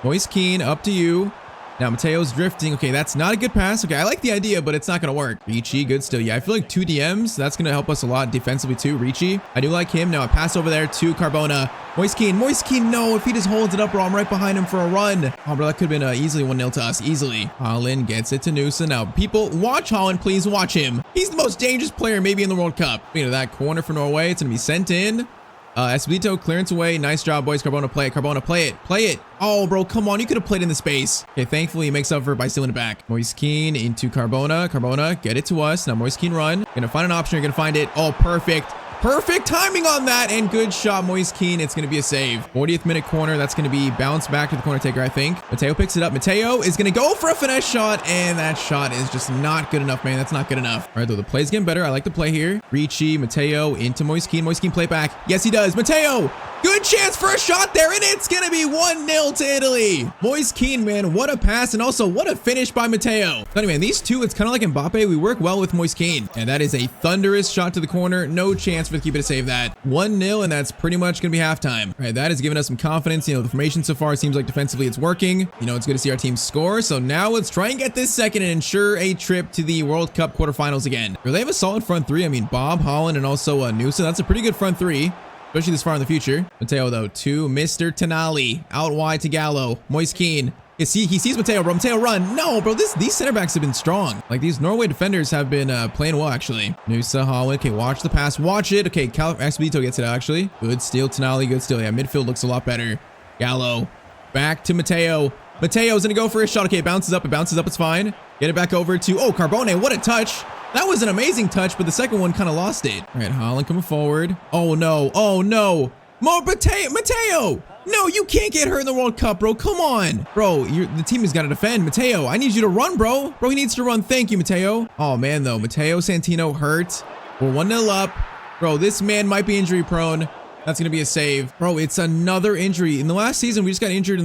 [SPEAKER 1] Moise Kean, up to you. Now Matteo's drifting. Okay, that's not a good pass. Okay, I like the idea, but it's not going to work. Ricci, good still. Yeah, I feel like 2 DMs. That's going to help us a lot defensively too. Ricci, I do like him. Now a pass over there to Carbona. Moise Kean, no. If he just holds it up, bro, I'm right behind him for a run. Oh, bro, that could have been easily 1-0 to us. Easily. Haaland gets it to Nusa. Now, people, watch Haaland, please. Watch him. He's the most dangerous player maybe in the World Cup. You know, that corner for Norway. It's going to be sent in. Esposito, clearance away. Nice job, boys. Carbona, play it. Carbona, play it. Play it. Oh, bro, come on. You could have played in the space. Okay, thankfully, he makes up for it by stealing it back. Moise Kean into Carbona. Carbona, get it to us. Now, Moise Kean run. Gonna find an option. You're gonna find it. Oh, perfect. Perfect timing on that, and good shot, Moise Kean. It's going to be a save. 40th minute corner. That's going to be bounced back to the corner taker, I think. Matteo picks it up. Matteo is going to go for a finesse shot, and that shot is just not good enough, man. That's not good enough. All right, though, the play's getting better. I like the play here. Ricci, Matteo into Moise Kean. Moise Kean play back. Yes, he does. Matteo Good chance for a shot there, and it's gonna be 1-0 to Italy. Moise Kean, man, what a pass, and also what a finish by Matteo. But anyway, these two, it's kind of like Mbappe. We work well with Moise Kean, and that is a thunderous shot to the corner. No chance for the keeper to save that. 1-0, and that's pretty much gonna be halftime. All right, that has given us some confidence. You know, the formation so far seems like defensively it's working. You know, it's good to see our team score. So now let's try and get this second and ensure a trip to the World Cup quarterfinals again. They have a solid front three. I mean, Bob, Holland, and also Nusa. That's a pretty good front three, especially this far in the future. Matteo, though, to Mr. Tonali. Out wide to Gallo. Moise Kean. He sees Matteo, bro. Matteo, run. No, bro, these center backs have been strong. Like, these Norway defenders have been playing well, actually. Nusa, Holland. Okay, watch the pass. Watch it. Okay, Expedito gets it, actually. Good steal, Tonali. Good steal. Yeah, midfield looks a lot better. Gallo. Back to Matteo. Matteo's going to go for a shot. Okay, it bounces up. It bounces up. It's fine. Get it back over to... Oh, Carbone. What a touch. That was an amazing touch, but the second one kind of lost it. All right, Holland coming forward. Oh, no. Oh, no. Matteo! No, you can't get hurt in the World Cup, bro. Come on. Bro, the team has got to defend. Matteo, I need you to run, bro. Bro, he needs to run. Thank you, Matteo. Oh, man, though. Matteo Santino hurt. We're 1-0 up. Bro, this man might be injury prone. That's going to be a save. Bro, it's another injury. In the last season, we just got injured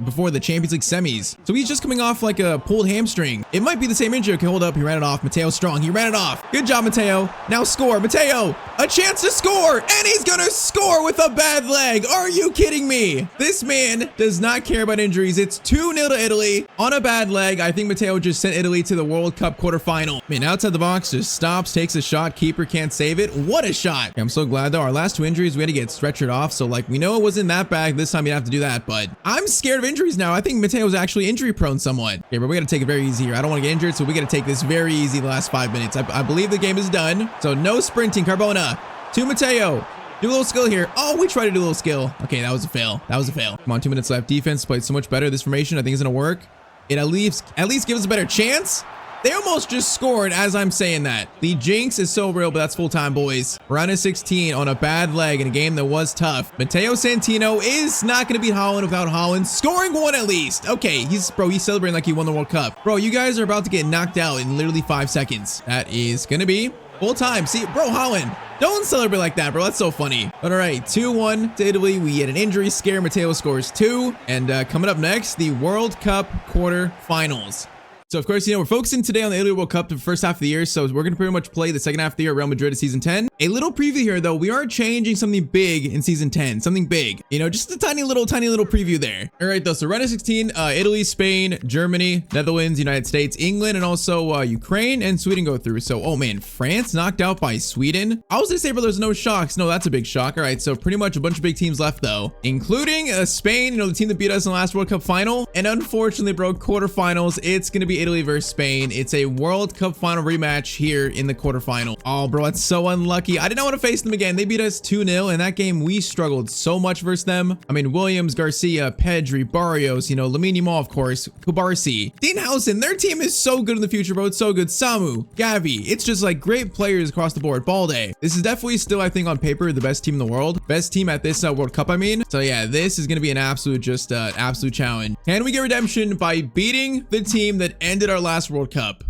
[SPEAKER 1] before the Champions League semis. So he's just coming off like a pulled hamstring. It might be the same injury. Okay, hold up. He ran it off. Matteo strong. He ran it off. Good job, Matteo. Now score. Matteo, a chance to score. And he's going to score with a bad leg. Are you kidding me? This man does not care about injuries. It's 2-0 to Italy on a bad leg. I think Matteo just sent Italy to the World Cup quarterfinal. Man, outside the box, just stops, takes a shot. Keeper can't save it. What a shot. Okay, I'm so glad, though. Our last two injuries, we had to get stretchered off. So, like, we know it wasn't that bad. This time you have to do that. But I'm scared of injuries now. I think Matteo's actually injury prone somewhat. Okay, but we got to take it very easy here. I don't want to get injured, so we got to take this very easy the last 5 minutes. I believe the game is done. So, no sprinting. Carbona to Matteo. Do a little skill here. Oh, we tried to do a little skill. Okay, that was a fail. That was a fail. Come on, 2 minutes left. Defense played so much better. This formation, I think, is going to work. It at least gives us a better chance. They almost just scored as I'm saying that. The jinx is so real, but that's full time, boys. Round of 16 on a bad leg in a game that was tough. Matteo Santino is not going to beat Holland without Holland scoring one at least. Okay, he's celebrating like he won the World Cup. Bro, you guys are about to get knocked out in literally 5 seconds. That is going to be full time. See, bro, Holland, don't celebrate like that, bro. That's so funny. But all right, 2-1 to Italy. We had an injury scare. Matteo scores 2. And coming up next, the World Cup quarterfinals. So, of course, you know, we're focusing today on the Italy World Cup the first half of the year. So we're going to pretty much play the second half of the year at Real Madrid of season 10. A little preview here, though. We are changing something big in season 10. Something big. You know, just a tiny little preview there. All right, though. So round of 16, Italy, Spain, Germany, Netherlands, United States, England, and also Ukraine and Sweden go through. So, oh, man, France knocked out by Sweden. I was going to say, bro, there's no shocks. No, that's a big shock. All right, so pretty much a bunch of big teams left, though, including Spain, you know, the team that beat us in the last World Cup final. And unfortunately, bro, quarterfinals, it's going to be Italy versus Spain. It's a World Cup final rematch here in the quarterfinal. Oh, bro, that's so unlucky. I did not want to face them again. They beat us 2-0. In that game, we struggled so much versus them. I mean, Williams, Garcia, Pedri, Barrios, you know, Lamine Yamal, of course, Kubarsi, Dean Housen. Their team is so good in the future, bro. It's so good. Samu, Gavi. It's just like great players across the board. Balde. This is definitely still, I think, on paper, the best team in the world. Best team at this World Cup, I mean. So yeah, this is going to be an absolute, absolute challenge. Can we get redemption by beating the team that ended our last World Cup?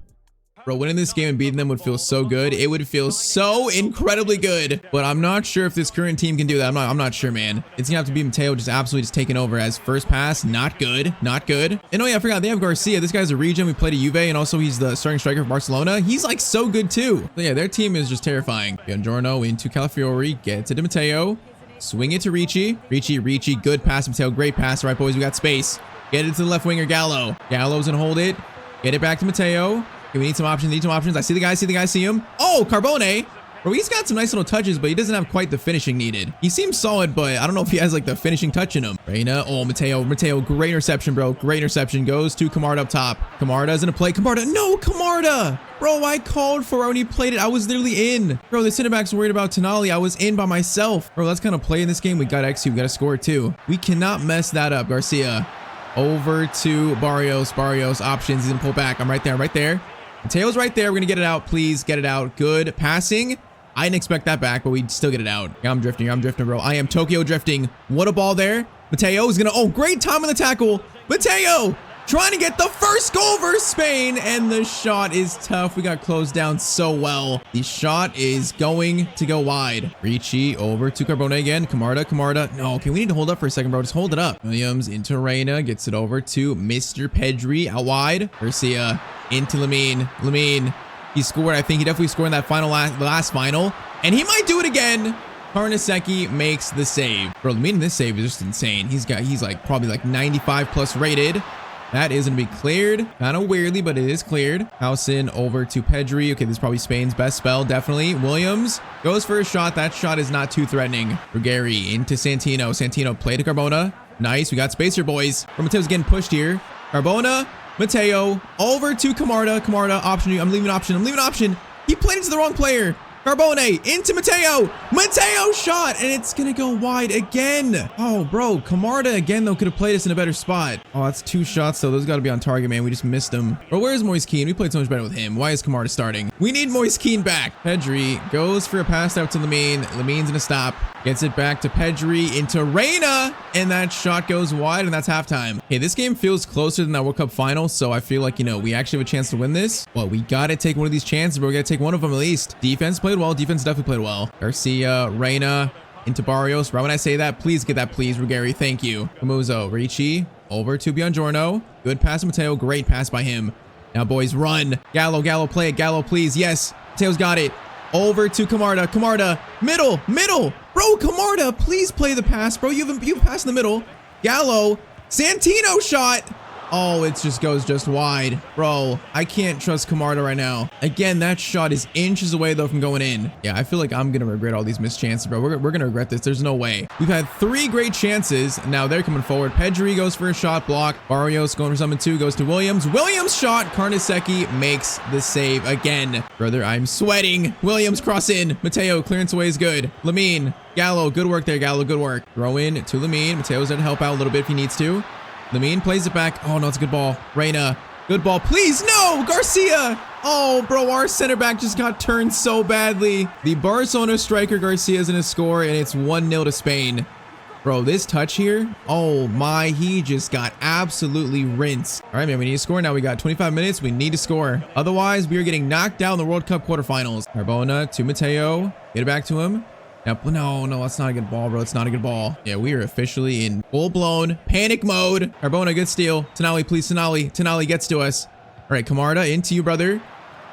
[SPEAKER 1] Bro, winning this game and beating them would feel so good. It would feel so incredibly good. But I'm not sure if this current team can do that. I'm not sure, man. It's gonna have to be Matteo absolutely taking over as first pass. Not good. Not good. And oh yeah, I forgot they have Garcia. This guy's a regen. We played at Juve, and also he's the starting striker for Barcelona. He's like so good too. So yeah, their team is just terrifying. Giorno into Calafiori. Gets it to Matteo. Swing it to Ricci. Ricci. Good pass, Matteo. Great pass. All right, boys, we got space. Get it to the left winger, Gallo. Gallo's gonna hold it. Get it back to Matteo. Okay, we need some options. I see the guy, see him. Oh, Carbone. Bro, he's got some nice little touches, but he doesn't have quite the finishing needed. He seems solid, but I don't know if he has like the finishing touch in him. Reina. Oh, Matteo, great interception, bro. Great interception. Goes to Camarda up top. Camarda's in a play. No, Camarda. Bro, I called for it when he played it. I was literally in. Bro, the center back's worried about Tonali. I was in by myself. Bro, let's kind of play in this game. We got XU. We got to score too. We cannot mess that up. Garcia. Over to Barrios. Options. He's gonna pull back. I'm right there. Mateo's right there. We're gonna get it out. Please get it out. Good passing. I didn't expect that back, but we still get it out. I'm drifting, bro. I am Tokyo drifting. What a ball there. Mateo is gonna, oh, great time on the tackle. Matteo trying to get the first goal versus Spain, and the shot is tough. We got closed down so well. The shot is going to go wide. Ricci over to Carbone again. Camarda. No, okay, we need to hold up for a second, bro. Just hold it up. Williams into Reina, gets it over to Mr. Pedri out wide. Garcia into Lamine. He scored. I think he definitely scored in that last final, and he might do it again. Carnesecchi makes the save. Bro, Lamine in this save is just insane. He's like probably like 95 plus rated. That is going to be cleared. Kind of weirdly, but it is cleared. Housen over to Pedri. Okay, this is probably Spain's best spell, definitely. Williams goes for a shot. That shot is not too threatening. Ruggieri into Santino. Santino play to Carbona. Nice. We got space here, boys. Mateo's getting pushed here. Carbona, Matteo over to Camarda. Option. I'm leaving option. He played into the wrong player. Carbone into Matteo shot, and it's gonna go wide again. Oh, bro, Camarda again though could have played us in a better spot. Oh, that's 2 shots though. Those got to be on target, man. We just missed them. Bro, where's Moise Kean? We played so much better with him. Why is Camarda starting? We need Moise Kean back. Pedri goes for a pass out to Lamine. Lamine's gonna stop. Gets it back to Pedri into Reina, and that shot goes wide, and that's halftime. Hey, this game feels closer than that World Cup final, so I feel like, you know, we actually have a chance to win this. Well, we gotta take one of these chances, but we gotta take one of them at least. Defense played well. Defense definitely played well. Garcia, Reina, into Barrios. Right when I say that, please get that, please, Ruggieri. Thank you. Camuzzo, Ricci, over to Buongiorno. Good pass to Matteo. Great pass by him. Now, boys, run. Gallo, play it. Gallo, please. Yes, Mateo's got it. Over to Camarda, middle. Bro, Camarda, please play the pass, bro. You have a pass in the middle. Gallo, Santino shot. Oh, it just goes just wide. Bro, I can't trust Camarda right now. Again, that shot is inches away, though, from going in. Yeah, I feel like I'm going to regret all these missed chances, bro. We're going to regret this. There's no way. We've had 3 great chances. Now they're coming forward. Pedri goes for a shot block. Barrios going for something, too. Goes to Williams. Williams shot. Carnesecchi makes the save again. Brother, I'm sweating. Williams cross in. Matteo, clearance away is good. Lamine. Gallo, good work there, Gallo. Good work. Throw in to Lamine. Mateo's there to help out a little bit if he needs to. Lamine plays it back. Oh, no, it's a good ball. Reina, good ball. Please, no! Garcia! Oh, bro, our center back just got turned so badly. The Barcelona striker Garcia is going to score, and it's 1-0 to Spain. Bro, this touch here, oh my, he just got absolutely rinsed. All right, man, we need to score now. We got 25 minutes. We need to score. Otherwise, we are getting knocked out in the World Cup quarterfinals. Carbona to Matteo. Get it back to him. No, that's not a good ball, bro. It's not a good ball. Yeah, we are officially in full-blown panic mode. Carbona, good steal. Tonali, please, Tonali. Tonali gets to us. All right, Camarda, into you, brother.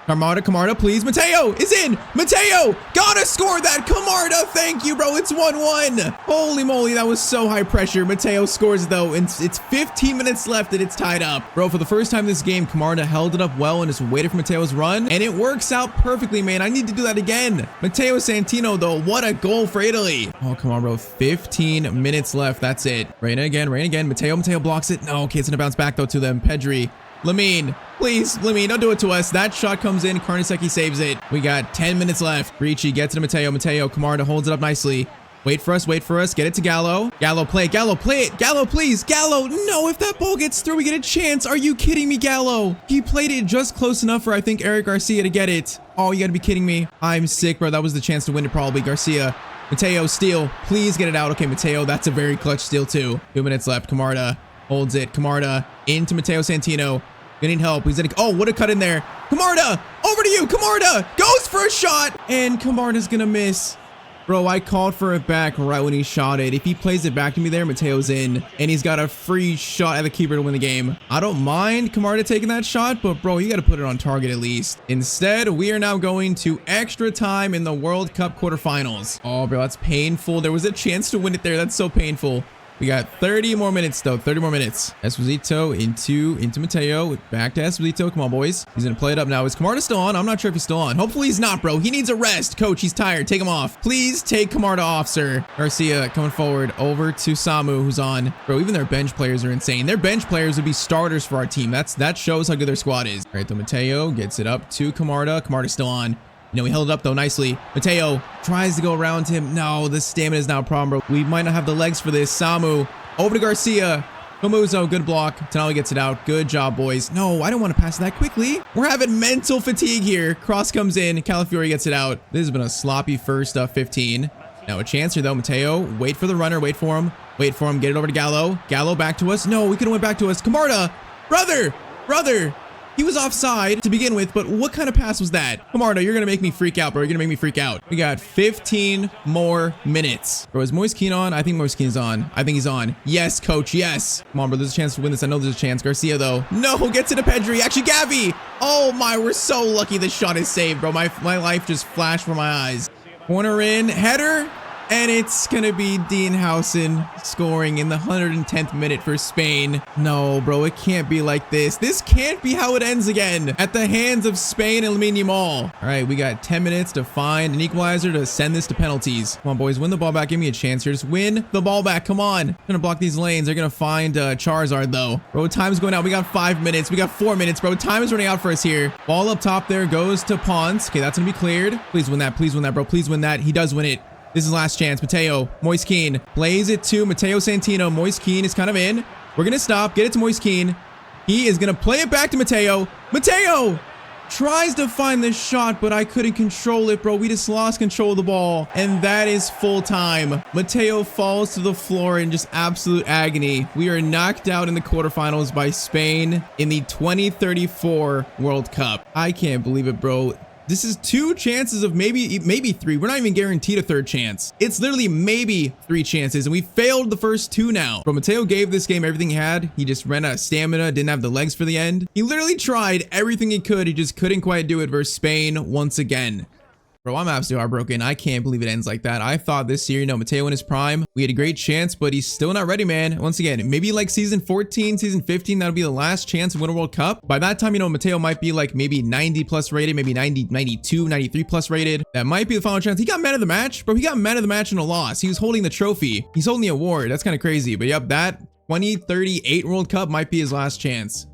[SPEAKER 1] Camarda, please. Matteo is in. Matteo, gotta score that. Camarda, thank you, bro. It's 1-1. Holy moly, that was so high pressure. Matteo scores, though, and it's 15 minutes left, and it's tied up. Bro, for the first time this game, Camarda held it up well and just waited for Matteo's run, and it works out perfectly, man. I need to do that again. Matteo Santino, though, what a goal for Italy. Oh, come on, bro. 15 minutes left. That's it. Reina again. Matteo blocks it. No, okay, it's gonna bounce back, though, to them. Pedri. Lamine, please, Lamine, don't do it to us. That shot comes in. Carnesecchi saves it. We got 10 minutes left. Ricci gets it to Matteo. Camarda holds it up nicely. Wait for us. Get it to Gallo. Gallo, play it. Gallo, please. Gallo, no, if that ball gets through, we get a chance. Are you kidding me, Gallo? He played it just close enough for, I think, Eric Garcia to get it. Oh, you gotta be kidding me. I'm sick, bro. That was the chance to win it, probably. Garcia. Matteo, steal. Please get it out. Okay, Matteo, that's a very clutch steal, too. 2 minutes left. Camarda holds it. Camarda into Matteo Santino. We need help. He's gonna, oh, what a cut in there. Camarda, over to you. Camarda goes for a shot, and Camarda's gonna miss. Bro, I called for it back right when he shot it. If he plays it back to me there, Matteo's in, and he's got a free shot at the keeper to win the game. I don't mind Camarda taking that shot, but bro, you got to put it on target at least. Instead, we are now going to extra time in the World Cup quarterfinals. Oh, bro, that's painful. There was a chance to win it there. That's so painful. We got 30 more minutes, though. 30 more minutes. Esposito into Matteo. Back to Esposito. Come on, boys. He's going to play it up now. Is Camarda still on? I'm not sure if he's still on. Hopefully he's not, bro. He needs a rest. Coach, he's tired. Take him off. Please take Camarda off, sir. Garcia coming forward over to Samu, who's on. Bro, even their bench players are insane. Their bench players would be starters for our team. That shows how good their squad is. All right, though, Matteo gets it up to Camarda. Camarda's still on. You know, he held it up, though, nicely. Matteo tries to go around him. No, the stamina is now a problem, bro. We might not have the legs for this. Samu over to Garcia. Camuzzo, good block. Tonali gets it out. Good job, boys. No, I don't want to pass it that quickly. We're having mental fatigue here. Cross comes in. Calafiori gets it out. This has been a sloppy first 15. Now a chance here, though. Matteo, wait for the runner. Wait for him. Get it over to Gallo. Gallo back to us. No, we could have went back to us. Camarda. Brother. He was offside to begin with, but what kind of pass was that? Come on, you're going to make me freak out, bro. You're going to make me freak out. We got 15 more minutes. Bro, is Moise Kean on? I think Moise Kean's on. I think he's on. Yes, coach, yes. Come on, bro. There's a chance to win this. I know there's a chance. Garcia, though. No, get to the Pedri. Actually, Gavi. Oh, my. We're so lucky this shot is saved, bro. My life just flashed from my eyes. Corner in. Header. And it's gonna be Dean Howson scoring in the 110th minute for Spain. No, bro, it can't be like this. This can't be how it ends again at the hands of Spain and Lamine Yamal. All right, we got 10 minutes to find an equalizer to send this to penalties. Come on, boys, win the ball back. Give me a chance here. Just win the ball back. Come on. I'm gonna block these lanes. They're gonna find Charizard, though. Bro, time's going out. We got 5 minutes. We got 4 minutes, bro. Time is running out for us here. Ball up top there goes to Ponce. Okay, that's gonna be cleared. Please win that. Please win that, bro. Please win that. He does win it. This is last chance. Matteo, Moise Kean plays it to Matteo Santino. Moise Kean is kind of in. We're going to stop. Get it to Moise Kean. He is going to play it back to Matteo. Matteo tries to find the shot, but I couldn't control it, bro. We just lost control of the ball. And that is full time. Matteo falls to the floor in just absolute agony. We are knocked out in the quarterfinals by Spain in the 2034 World Cup. I can't believe it, bro. This is 2 chances of maybe 3. We're not even guaranteed a 3rd chance. It's literally maybe 3 chances, and we failed the first 2 now. Bro, Matteo gave this game everything he had. He just ran out of stamina, didn't have the legs for the end. He literally tried everything he could. He just couldn't quite do it versus Spain once again. Bro, I'm absolutely heartbroken. I can't believe it ends like that. I thought this year, Matteo in his prime, we had a great chance, but he's still not ready, man. Once again, maybe like season 14, season 15, that'll be the last chance to win a World Cup. By that time, Matteo might be like maybe 90 plus rated, maybe 90, 92, 93 plus rated. That might be the final chance. He got man of the match, bro. He got man of the match in a loss. He was holding the trophy. He's holding the award. That's kind of crazy. But yep, that 2038 World Cup might be his last chance,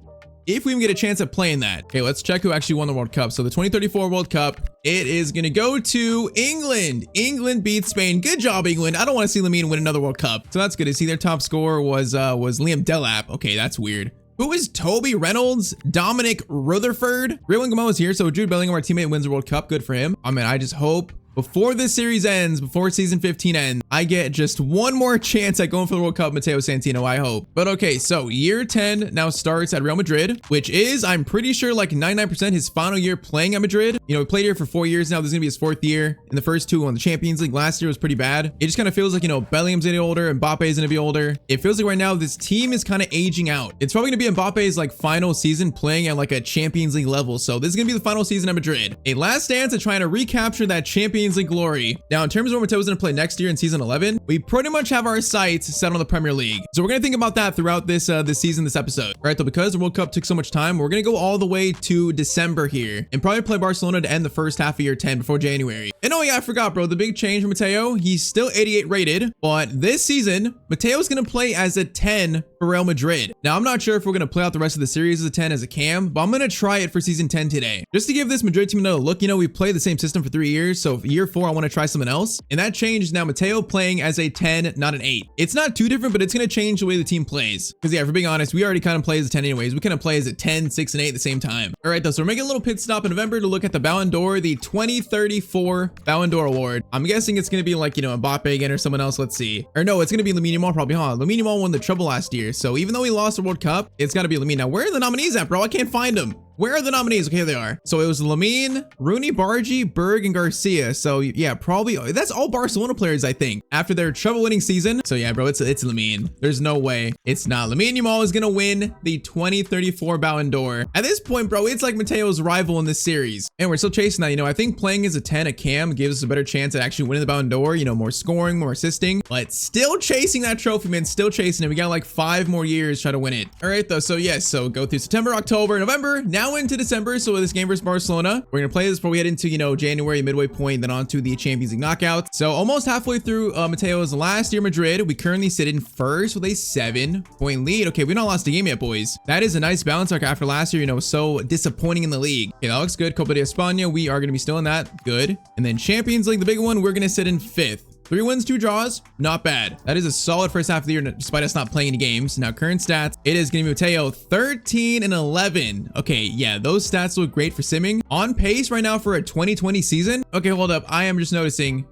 [SPEAKER 1] if we even get a chance at playing that. Okay, let's check who actually won the World Cup. So the 2034 World Cup, it is going to go to England. England beats Spain. Good job, England. I don't want to see Lamine win another World Cup. So that's good to see. Their top scorer was Liam Delap. Okay, that's weird. Who is Toby Reynolds? Dominic Rutherford? Raylan Gamo is here. So Jude Bellingham, our teammate, wins the World Cup. Good for him. I mean, I just hope before this series ends, before season 15 ends, I get just one more chance at going for the World Cup, Matteo Santino, I hope. But okay, so year 10 now starts at Real Madrid, which is, I'm pretty sure, like 99% his final year playing at Madrid. He played here for 4 years now. This is gonna be his 4th year. In the first 2 on the Champions League last year was pretty bad. It just kind of feels like, Bellingham's getting older, Mbappe's gonna be older. It feels like right now this team is kind of aging out. It's probably gonna be Mbappe's like final season playing at like a Champions League level. So this is gonna be the final season at Madrid. A last dance at trying to recapture that Champions League glory. Now, in terms of what Matteo's going to play next year in season 11, we pretty much have our sights set on the Premier League. So we're going to think about that throughout this season, this episode. All right, though, because the World Cup took so much time, we're going to go all the way to December here and probably play Barcelona to end the first half of year 10 before January. And oh yeah, I forgot, bro, the big change for Matteo. He's still 88 rated, but this season, Matteo's going to play as a 10 for Real Madrid. Now, I'm not sure if we're going to play out the rest of the series as a 10 as a cam, but I'm going to try it for season 10 today. Just to give this Madrid team another look. We played the same system for 3 years, so year 4, I want to try something else. And that changed now Matteo playing as a 10, not an 8. It's not too different, but it's going to change the way the team plays. Because yeah, if we're being honest, we already kind of play as a 10 anyways. We kind of play as a 10, 6, and 8 at the same time. All right, though, so we're making a little pit stop in November to look at the Ballon d'Or, the 2034 Ballon d'Or award. I'm guessing it's going to be like, Mbappe again or someone else. Let's see. Or no, it's going to be Lamine Yamal probably, huh? Lamine Yamal won the treble last year. So even though he lost the World Cup, it's got to be Lamine. Now, where are the nominees at, bro? I can't find them. Where are the nominees? Okay, here they are. So it was Lamine, Rooney, Bargy, Berg, and Garcia. So yeah, probably that's all Barcelona players, I think, after their treble-winning season. So yeah, bro, it's Lamine. There's no way it's not. Lamine Yamal is gonna win the 2034 Ballon d'Or. At this point, bro, it's like Matteo's rival in this series, and we're still chasing that. I think playing as a 10, a cam, gives us a better chance at actually winning the Ballon d'Or. More scoring, more assisting, but still chasing that trophy, man. Still chasing it. We got like 5 more years to try to win it. All right, though. So yes, so go through September, October, November. Now into December. So this game versus Barcelona, we're gonna play this before we head into January midway point, then on to the Champions League knockouts. So almost halfway through Matteo's last year Madrid, we currently sit in first with a 7-point lead. Okay, we've not lost a game yet, boys. That is a nice balance arc after last year, so disappointing in the league. Okay, that looks good. Copa de España, we are gonna be still in that. Good. And then Champions League, the big one, we're gonna sit in 5th. 3 wins, 2 draws, not bad. That is a solid first half of the year, despite us not playing any games. Now, current stats, it is going to be Matteo 13 and 11. Okay, yeah, those stats look great for simming. On pace right now for a 2020 season. Okay, hold up. I am just noticing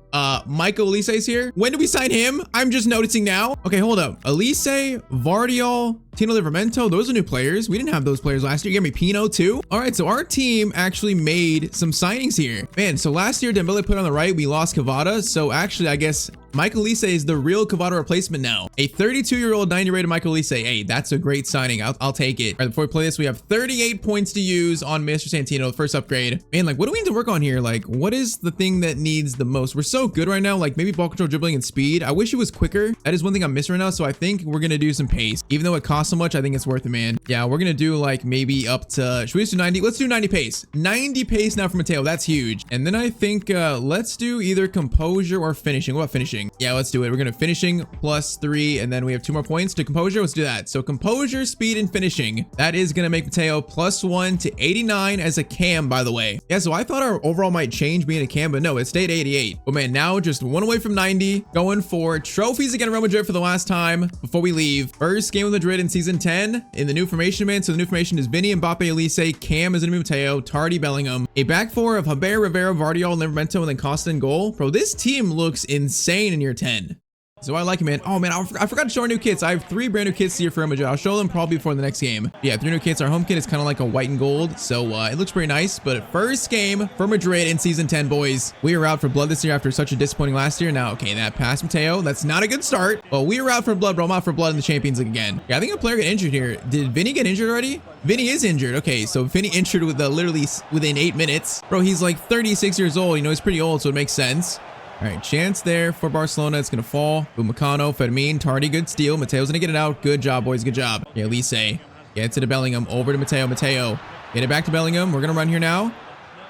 [SPEAKER 1] Michael Elise's here. When did we sign him? I'm just noticing now. Okay, hold up. Elise, Vardiol, Tino Livramento, those are new players. We didn't have those players last year. You got me Pino too. All right, so our team actually made some signings here. Man, so last year Dembele put on the right, we lost Cavada. So actually, I guess Michael Elise is the real Cavada replacement now. A 32-year-old 90 rated Michael Elise. Hey, that's a great signing. I'll take it. All right, before we play this, we have 38 points to use on Mr. Santino, the first upgrade. Man, like, what do we need to work on here? Like, what is the thing that needs the most? We're so good right now, like maybe ball control, dribbling, and speed. I wish it was quicker. That is one thing I'm missing right now. So I think we're gonna do some pace. Even though it costs so much, I think it's worth it, man. Yeah, we're gonna do like maybe up to, should we just do 90? Let's do 90 pace. 90 pace now for Matteo. That's huge. And then I think let's do either composure or finishing. What about finishing? Yeah, let's do it. We're gonna finishing +3, and then we have 2 more points to composure. Let's do that. So composure, speed, and finishing. That is gonna make Matteo +1 to 89 as a cam, by the way. Yeah, so I thought our overall might change being a cam, but no, it stayed 88. But man, now just one away from 90, going for trophies against Real Madrid for the last time before we leave. First game with Madrid in season 10 in the new formation, man. So the new formation is Vinny, Mbappe, Elise, Cam is gonna be Matteo, Tardy, Bellingham. A back four of Haber, Rivera, Vardiol, Livramento, and then Costa in goal. Bro, this team looks insane in year 10. So I like it, man. Oh man, I forgot to show our new kits. I have 3 brand new kits here for Real Madrid. I'll show them probably before the next game. Yeah, 3 new kits. Our home kit is kind of like a white and gold, so it looks pretty nice. But first game for Madrid in season 10, boys. We were out for blood this year after such a disappointing last year. Now, okay, that pass Matteo. That's not a good start. Well, we were out for blood, bro. I'm out for blood in the Champions League again. Yeah, I think a player got injured here. Did Vinny get injured already? Vinny is injured. Okay, so Vinny injured with literally within 8 minutes. Bro, he's like 36 years old. You know, he's pretty old, so it makes sense. All right, chance there for Barcelona. It's going to fall. Upamecano, Fermin, Tardy, good steal. Mateo's going to get it out. Good job, boys. Good job. Yeah, Elise. Get to the Bellingham. Over to Matteo. Matteo. Get it back to Bellingham. We're going to run here now.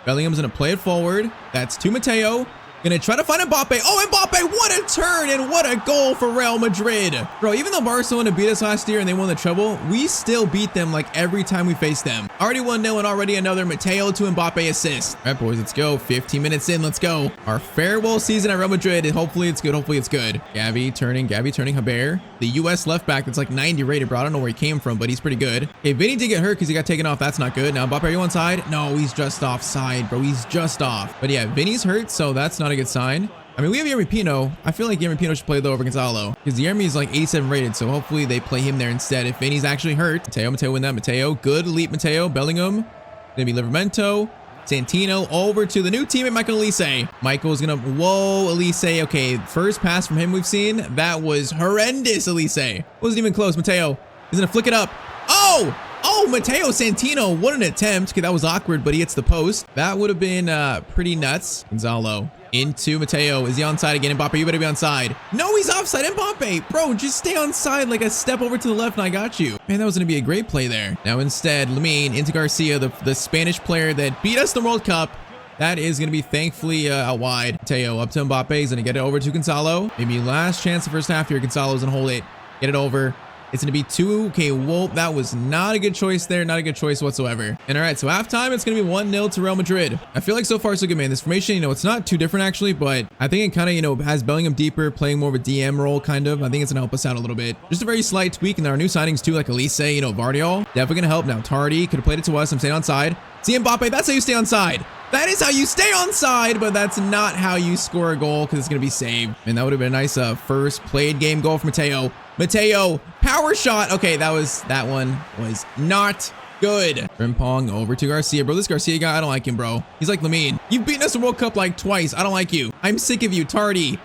[SPEAKER 1] Bellingham's going to play it forward. That's to Matteo. Gonna try to find Mbappe. Oh, Mbappe, what a turn and what a goal for Real Madrid. Bro, even though Barcelona beat us last year and they won the treble, we still beat them like every time we face them. Already 1-0 and already another Matteo to Mbappe assist. All right, boys, let's go. 15 minutes in, let's go. Our farewell season at Real Madrid. Hopefully it's good. Hopefully it's good. Gavi turning Haber. The US left back that's like 90 rated, bro. I don't know where he came from, but he's pretty good. Okay, Vinny did get hurt because he got taken off. That's not good. Now, Mbappe, are you onside? No, he's just offside, bro. He's just off. But yeah, Vinny's hurt, so that's not a good sign. I mean, we have Yeremy Pino. I feel like Yeremy Pino should play though over Gonzalo because Yeremy is like 87 rated, so hopefully they play him there instead if Vinny's actually hurt. Matteo win that. Matteo, good leap. Matteo, Bellingham, gonna be Livramento, Santino over to the new teammate Michael Elise. Michael's gonna, whoa, Elise. Okay, first pass from him we've seen. That was horrendous, Elise. Wasn't even close. Matteo is gonna flick it up. Oh, Matteo Santino, what an attempt. Okay, that was awkward, but he hits the post. That would have been pretty nuts. Gonzalo into Matteo. Is he onside again? Mbappe, you better be onside. No, he's offside. Mbappe, bro, just stay onside like a step over to the left and I got you. Man, that was going to be a great play there. Now instead, Lamine into Garcia, the Spanish player that beat us the World Cup. That is going to be thankfully out wide. Matteo up to Mbappe. He's going to get it over to Gonzalo. Maybe last chance the first half here. Gonzalo's going to hold it. Get it over. It's going to be 2. Okay, whoa, that was not a good choice there. Not a good choice whatsoever. And all right, so halftime, it's going to be 1-0 to Real Madrid. I feel like so far so good, man. This formation, you know, it's not too different actually, but I think it kind of, you know, has Bellingham deeper, playing more of a DM role kind of. I think it's going to help us out a little bit. Just a very slight tweak. And our new signings too, like Elise, you know, Vardiol, definitely going to help. Now, Tardy could have played it to us. I'm staying onside. See Mbappe, that's how you stay onside. That is how you stay onside, but that's not how you score a goal because it's going to be saved. And that would have been a nice first played game goal for Matteo. Matteo, power shot. Okay, that one was not good. Frimpong over to Garcia. Bro, this Garcia guy, I don't like him, bro. He's like Lamine. You've beaten us in World Cup like twice. I don't like you. I'm sick of you, Tardy.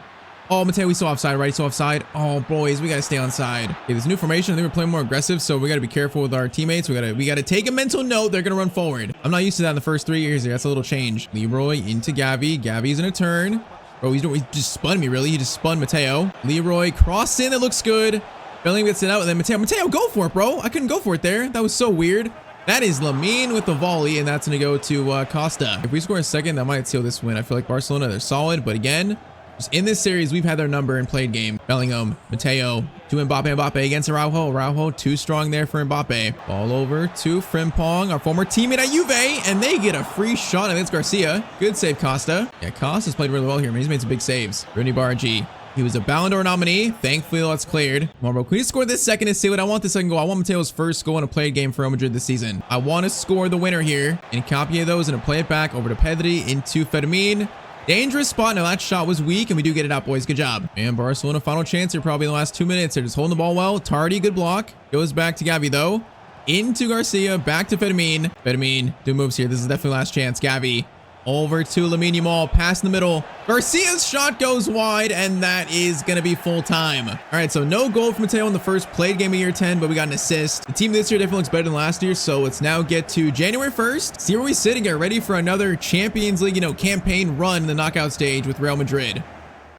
[SPEAKER 1] Oh, Matteo, he's so offside, right? He's so offside. Oh, boys, we got to stay onside. Okay, this new formation, I think we're playing more aggressive, so we got to be careful with our teammates. We got to take a mental note. They're going to run forward. I'm not used to that in the first 3 years here. That's a little change. Leroy into Gavi. Gavi's in a turn. Bro, he just spun me, really. He just spun Matteo. Leroy, cross in. That looks good. Bellingham gets it out, and then Matteo, go for it, bro. I couldn't go for it there. That was so weird. That is Lamine with the volley, and that's going to go to Costa. If we score a second, that might seal this win. I feel like Barcelona, they're solid, but again, just in this series, we've had their number in played game. Bellingham, Matteo, to Mbappe against Araujo. Araujo, too strong there for Mbappe. Ball over to Frimpong, our former teammate at Juve, and they get a free shot against Garcia. Good save, Costa. Yeah, Costa's played really well here, man. He's made some big saves. Rooney Bargi. He was a Ballon d'Or nominee. Thankfully, that's cleared. Come on, bro. Can we score this second and see what I want the second goal? I want Mateo's first goal in a played game for Real Madrid this season. I want to score the winner here and copy those and play it back over to Pedri into Fermin. Dangerous spot. Now that shot was weak, and we do get it out, boys. Good job. And Barcelona final chance here probably in the last 2 minutes. They're just holding the ball well. Tardy, good block. Goes back to Gavi, though. Into Garcia, back to Fedamine. Fedamine, do moves here. This is definitely last chance. Gavi over to Lamine Yamal, pass in the middle. Garcia's shot goes wide, and that is going to be full time. All right, so no goal from Matteo in the first played game of year 10, but we got an assist. The team this year definitely looks better than last year, so let's now get to January 1st, see where we sit and get ready for another Champions League, campaign run in the knockout stage with Real Madrid.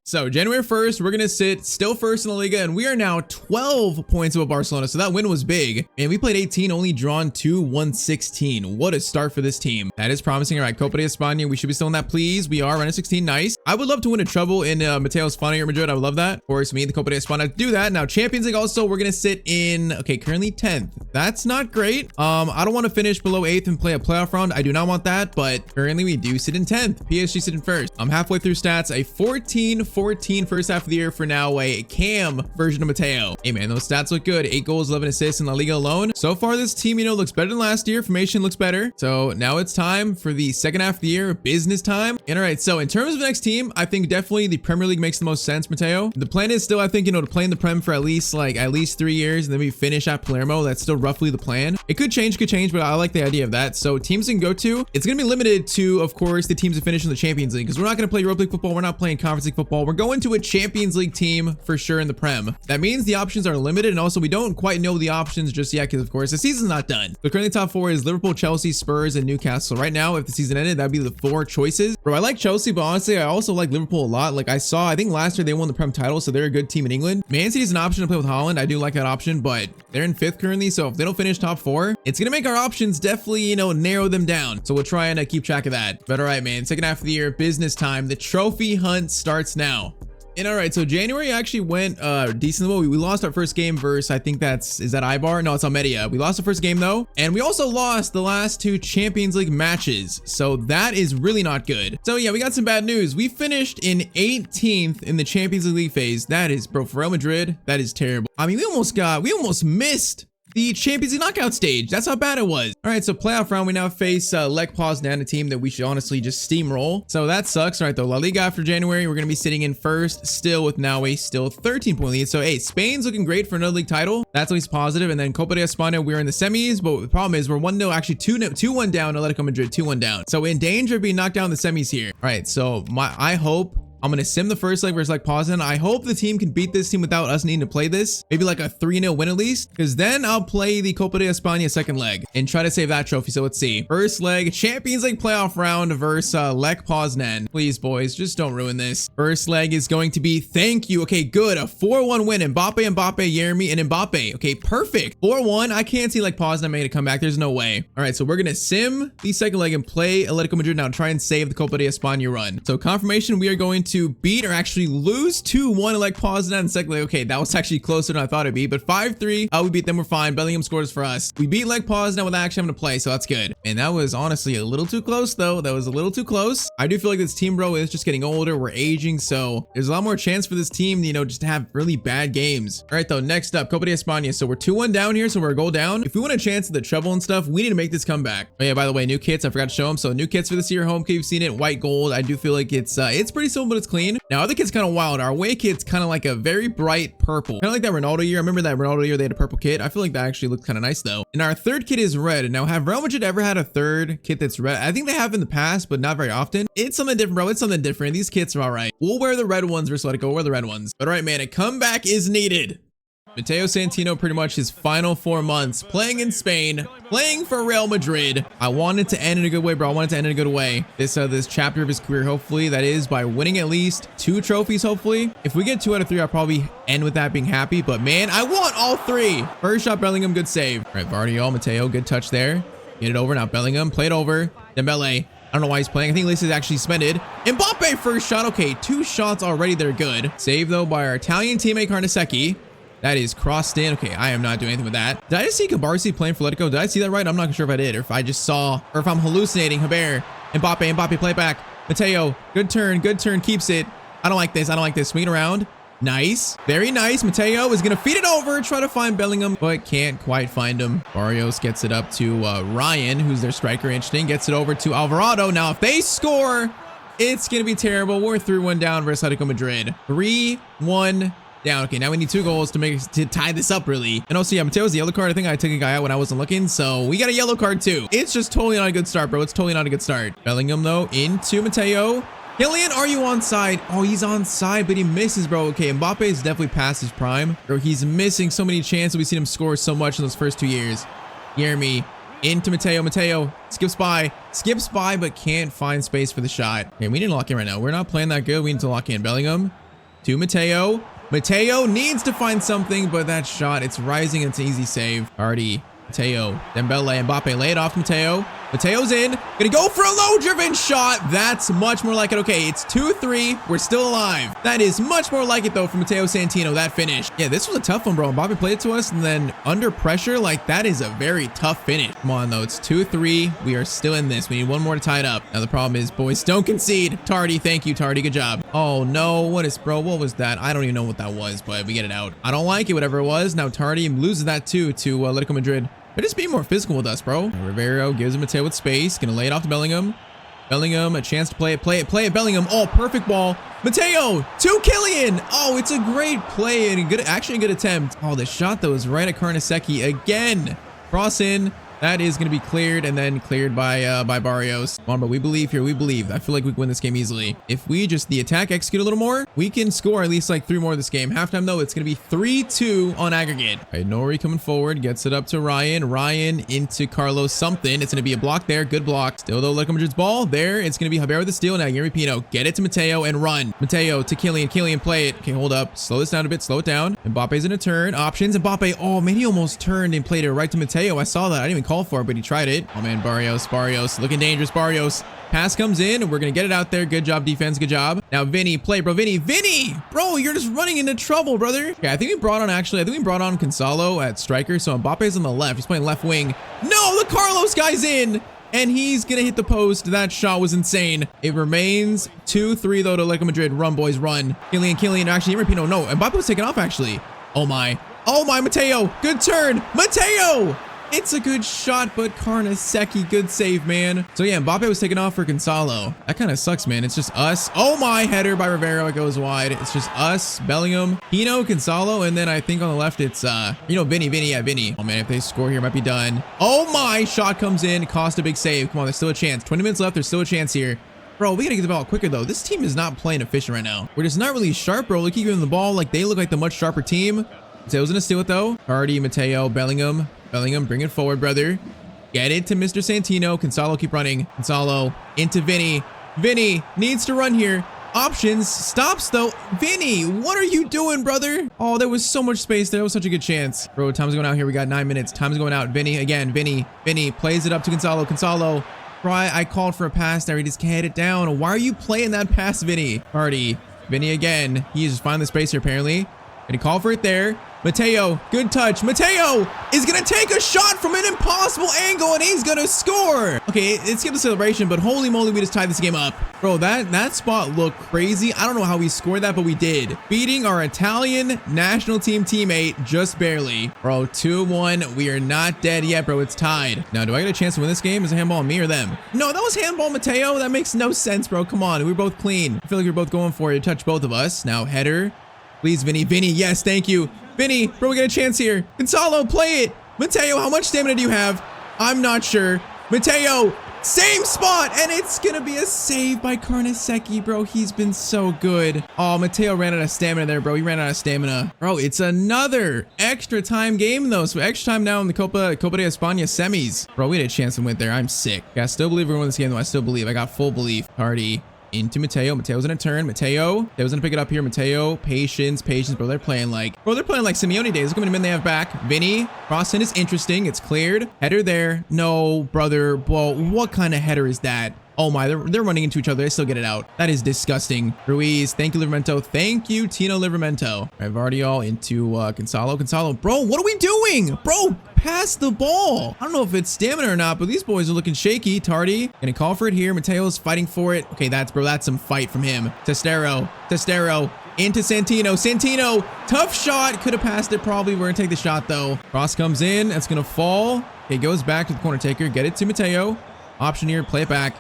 [SPEAKER 1] So January 1st, we're going to sit still first in La Liga, and we are now 12 points above Barcelona. So that win was big. And we played 18, only drawn 2, won 16. What a start for this team. That is promising. All right, Copa de España, we should be still in that, please. We are running 16, nice. I would love to win a treble in Mateo's final year Madrid. I would love that. Of course, me and the Copa de España do that. Now, Champions League also, we're going to sit in, okay, currently 10th. That's not great. I don't want to finish below 8th and play a playoff round. I do not want that, but currently we do sit in 10th. PSG sit in first. I'm halfway through stats, a 14 first half of the year for now, a cam version of Matteo. Hey man, those stats look good. 8 goals, 11 assists in La Liga alone. So far this team, looks better than last year. Formation looks better. So now it's time for the second half of the year, business time. And all right, so in terms of the next team, I think definitely the Premier League makes the most sense, Matteo. The plan is still, I think, to play in the Prem for at least 3 years, and then we finish at Palermo. That's still roughly the plan. It could change, but I like the idea of that. So teams can go to, it's going to be limited to, of course, the teams that finish in the Champions League, because we're not going to play Europa League football. We're not playing Conference League football. We're going to a Champions League team for sure in the Prem. That means the options are limited, and also we don't quite know the options just yet, because of course the season's not done. So currently top 4 is Liverpool, Chelsea, Spurs, and Newcastle. Right now, if the season ended, that'd be the 4 choices. Bro, I like Chelsea, but honestly, I also like Liverpool a lot. I think last year they won the Prem title, so they're a good team in England. Man City's an option to play with Holland. I do like that option, but they're in 5th currently, so if they don't finish top 4, it's gonna make our options definitely, narrow them down. So we'll try and keep track of that. But all right, man, second half of the year, business time. The trophy hunt starts now. And all right, so January actually went decently well. We lost our first game versus, I think is that Ibar? No, it's Almeria. We lost the first game though, and we also lost the last 2 Champions League matches. So that is really not good. So yeah, we got some bad news. We finished in 18th in the Champions League phase. That is, bro, for Real Madrid, that is terrible. I mean, we almost missed the Champions League knockout stage. That's how bad it was. All right, so playoff round, we now face Lech Poznan, a team that we should honestly just steamroll. So that sucks. All right, though, La Liga after January, we're going to be sitting in first still with now a 13-point lead. So, hey, Spain's looking great for another league title. That's at least positive. And then Copa de España, we're in the semis, but the problem is we're 1-0, actually 2-1 down, Atletico Madrid, 2-1 down. So in danger of being knocked down in the semis here. All right, so I hope I'm going to sim the first leg versus Poznan. I hope the team can beat this team without us needing to play this. Maybe like a 3-0 win at least, because then I'll play the Copa de España second leg and try to save that trophy. So let's see. First leg, Champions League playoff round versus Lech Poznan. Please, boys, just don't ruin this. First leg is going to be, thank you. Okay, good. A 4-1 win. Mbappe, Yeremy, and Mbappe. Okay, perfect. 4-1. I can't see Lech Poznan making a comeback. There's no way. All right, so we're going to sim the second leg and play Atletico Madrid now. Try and save the Copa de España run. So confirmation, we are going to beat or actually lose 2-1 Lech Poznan in second leg. Okay, that was actually closer than I thought it'd be, but 5-3. We beat them. We're fine. Bellingham scores for us. We beat Lech Poznan without actually having to play, so that's good. And that was honestly a little too close, though. That was a little too close. I do feel like this team, bro, is just getting older. We're aging, so there's a lot more chance for this team, just to have really bad games. All right, though, next up, Copa de España. So we're 2-1 down here, so we're a goal down. If we want a chance at the treble and stuff, we need to make this comeback. Oh yeah, by the way, new kits. I forgot to show them. So new kits for this year, home kit. You've seen it, white gold. I do feel like it's pretty simple, but it's clean. Now, other kit's kind of wild. Our away kit's kind of like a very bright purple, kind of like that Ronaldo year. I remember that Ronaldo year they had a purple kit. I feel like that actually looked kind of nice though. And our third kit is red. Now, have Real Madrid ever had a third kit that's red? I think they have in the past, but not very often. It's something different, bro. It's something different. These kits are all right. We'll wear the red ones versus Atletico. We'll wear the red ones. But all right, man, a comeback is needed. Matteo Santino, pretty much his final 4 months playing in Spain, playing for Real Madrid. I wanted to end in a good way, bro. I wanted to end in a good way. This chapter of his career, hopefully, that is by winning at least 2 trophies, hopefully. If we get 2 out of 3, I'll probably end with that being happy. But man, I want all 3. First shot, Bellingham, good save. All right, Vardiol, Matteo, good touch there. Get it over. Now Bellingham, play it over. Dembele. I don't know why he's playing. I think Lace is actually suspended. Mbappe, first shot. Okay, 2 shots already. They're good. Save, though, by our Italian teammate, Carnesecchi. That is crossed in. Okay, I am not doing anything with that. Did I just see Cabarsi playing for Atletico? Did I see that right? I'm not sure if I did, or if I just saw, or if I'm hallucinating. Haber, Mbappe, play back. Matteo, good turn, keeps it. I don't like this. Swing it around. Nice. Very nice. Matteo is going to feed it over, try to find Bellingham, but can't quite find him. Barrios gets it up to Ryan, who's their striker. Interesting. Gets it over to Alvarado. Now, if they score, It's going to be terrible. We're 3-1 down versus Atletico Madrid. 3-1 down. Okay, now we need 2 goals to tie this up, really. And also, yeah, Mateo's the yellow card. I think I took a guy out when I wasn't looking, so we got a yellow card too. It's just totally not a good start, bro. It's totally not a good start. Bellingham, though, into Matteo. Kylian, are you onside? Oh, he's onside, but he misses, bro. Okay, Mbappe is definitely past his prime. Bro, he's missing so many chances. We've seen him score so much in those first 2 years. Jeremy into Matteo. Matteo skips by, but can't find space for the shot. Okay, we need to lock in right now. We're not playing that good. We need to lock in. Bellingham to Matteo. Matteo needs to find something, but that shot, it's rising. It's an easy save. Already. Matteo, Dembele, Mbappe, lay it off to Matteo. Mateo's in, gonna go for a low-driven shot. That's much more like it. Okay, it's 2-3. We're still alive. That is much more like it, though, for Matteo Santino, that finish. Yeah, this was a tough one, bro. Mbappe played it to us, and then under pressure, like, that is a very tough finish. Come on, though. It's 2-3. We are still in this. We need one more to tie it up. Now, the problem is, boys, don't concede. Tardy, thank you, Tardy. Good job. Oh, no. What was that? I don't even know what that was, but we get it out. I don't like it, whatever it was. Now, Tardy loses that, too, to Atletico Madrid. They're just being more physical with us, bro. Rivero gives him Matteo with space. Gonna lay it off to Bellingham. Bellingham, a chance to play it. Bellingham. Oh, perfect ball. Matteo to Kylian. Oh, it's a great play and actually a good attempt. Oh, the shot, though, is right at Karnaseki again. Cross in. That is going to be cleared and then cleared by Barrios. Come on, but we believe here. We believe. I feel like we can win this game easily. If we just the attack execute a little more, we can score at least like 3 more this game. Halftime, though, it's going to be 3-2 on aggregate. All right, Nori coming forward. Gets it up to Ryan. Ryan into Carlos something. It's going to be a block there. Good block. Still, though, Atletico Madrid's ball. There, it's going to be Javier with the steal. Now, Yerry Pino. Get it to Matteo and run. Matteo to Kylian. Kylian, play it. Okay, hold up. Slow this down a bit. Slow it down. Mbappe's in a turn. Options. Mbappe. Oh, man, he almost turned and played it right to Matteo. I saw that. I didn't even call for it, but he tried it. Oh man, Barrios looking dangerous. Barrios, pass comes in and we're gonna get it out there. Good job, defense. Good job. Now Vinny, play, bro. Vinny, bro, you're just running into trouble, brother. Okay, I think we brought on Gonzalo at striker, so Mbappe's on the left. He's playing left wing. No, the Carlos guy's in and he's gonna hit the post. That shot was insane. It remains 2-3 though to Atletico Madrid. Run, boys, run. Kylian, actually, Rapino, no, Mbappe was taken off actually. Oh my, Matteo, good turn. Matteo! It's a good shot, but Karnaseki, good save, man. So yeah, Mbappe was taken off for Gonzalo. That kind of sucks, man. It's just us. Oh my, header by Rivero. It goes wide. It's just us, Bellingham, Pino, Gonzalo, and then I think on the left it's, Vinny. Oh man, if they score here, it might be done. Oh my, shot comes in. Cost a big save. Come on, there's still a chance. 20 minutes left. There's still a chance here. Bro, we gotta get the ball quicker, though. This team is not playing efficient right now. We're just not really sharp, bro. We keep giving them the ball like they look like the much sharper team. Mateo's gonna steal it, though. Cardi, Matteo, Bellingham, bring it forward, brother. Get it to Mr. Santino. Gonzalo, keep running. Gonzalo into Vinny. Vinny needs to run here. Options, stops though. Vinny, what are you doing, brother? Oh, there was so much space there. That was such a good chance. Bro, time's going out here. We got 9 minutes. Time's going out. Vinny again. Vinny plays it up to Gonzalo. Gonzalo, try. I called for a pass there. He just can't hit it down. Why are you playing that pass, Vinny? Hardy. Vinny again. He's just finding the space here, apparently. Gonna call for it there. Matteo, good touch. Matteo is gonna take a shot from an impossible angle and he's gonna score. Okay, it's give the celebration, but holy moly, we just tied this game up. Bro, that spot looked crazy. I don't know how we scored that, but we did. Beating our Italian national team teammate just barely. Bro, 2-1. We are not dead yet, bro. It's tied. Now, do I get a chance to win this game? Is it handball on me or them? No, that was handball, Matteo. That makes no sense, bro. Come on. We were both clean. I feel like we're both going for it. Touch both of us. Now, header. Please, Vinny. Vinny, yes, thank you. Vinny, bro, we got a chance here. Gonzalo, play it. Matteo, how much stamina do you have? I'm not sure. Matteo, same spot, and it's gonna be a save by Karnaseki, bro. He's been so good. Oh, Matteo ran out of stamina there, bro. He ran out of stamina. Bro, it's another extra time game, though. So extra time now in the Copa de España semis. Bro, we had a chance to win there. I'm sick. Yeah, I still believe we're gonna win this game, though. I still believe. I got full belief. Hardy. Into Matteo. Mateo's in a turn. Mateo's gonna pick it up here. Matteo, patience, bro. They're playing like Simeone days. Look how many men they have back. Vinny, crossing is interesting. It's cleared. Header there. No, brother. Whoa, what kind of header is that? Oh my, they're running into each other. They still get it out. That is disgusting. Ruiz, thank you, Livramento. Thank you, Tino Livramento. All right, Vardiol into Gonzalo. Gonzalo, bro, what are we doing? Bro, pass the ball. I don't know if it's stamina or not, but these boys are looking shaky. Tardy, gonna call for it here. Mateo's fighting for it. Okay, that's some fight from him. Testero into Santino. Santino, tough shot. Could have passed it probably. We're gonna take the shot though. Cross comes in. That's gonna fall. Okay, goes back to the corner taker. Get it to Matteo. Option here, play it back.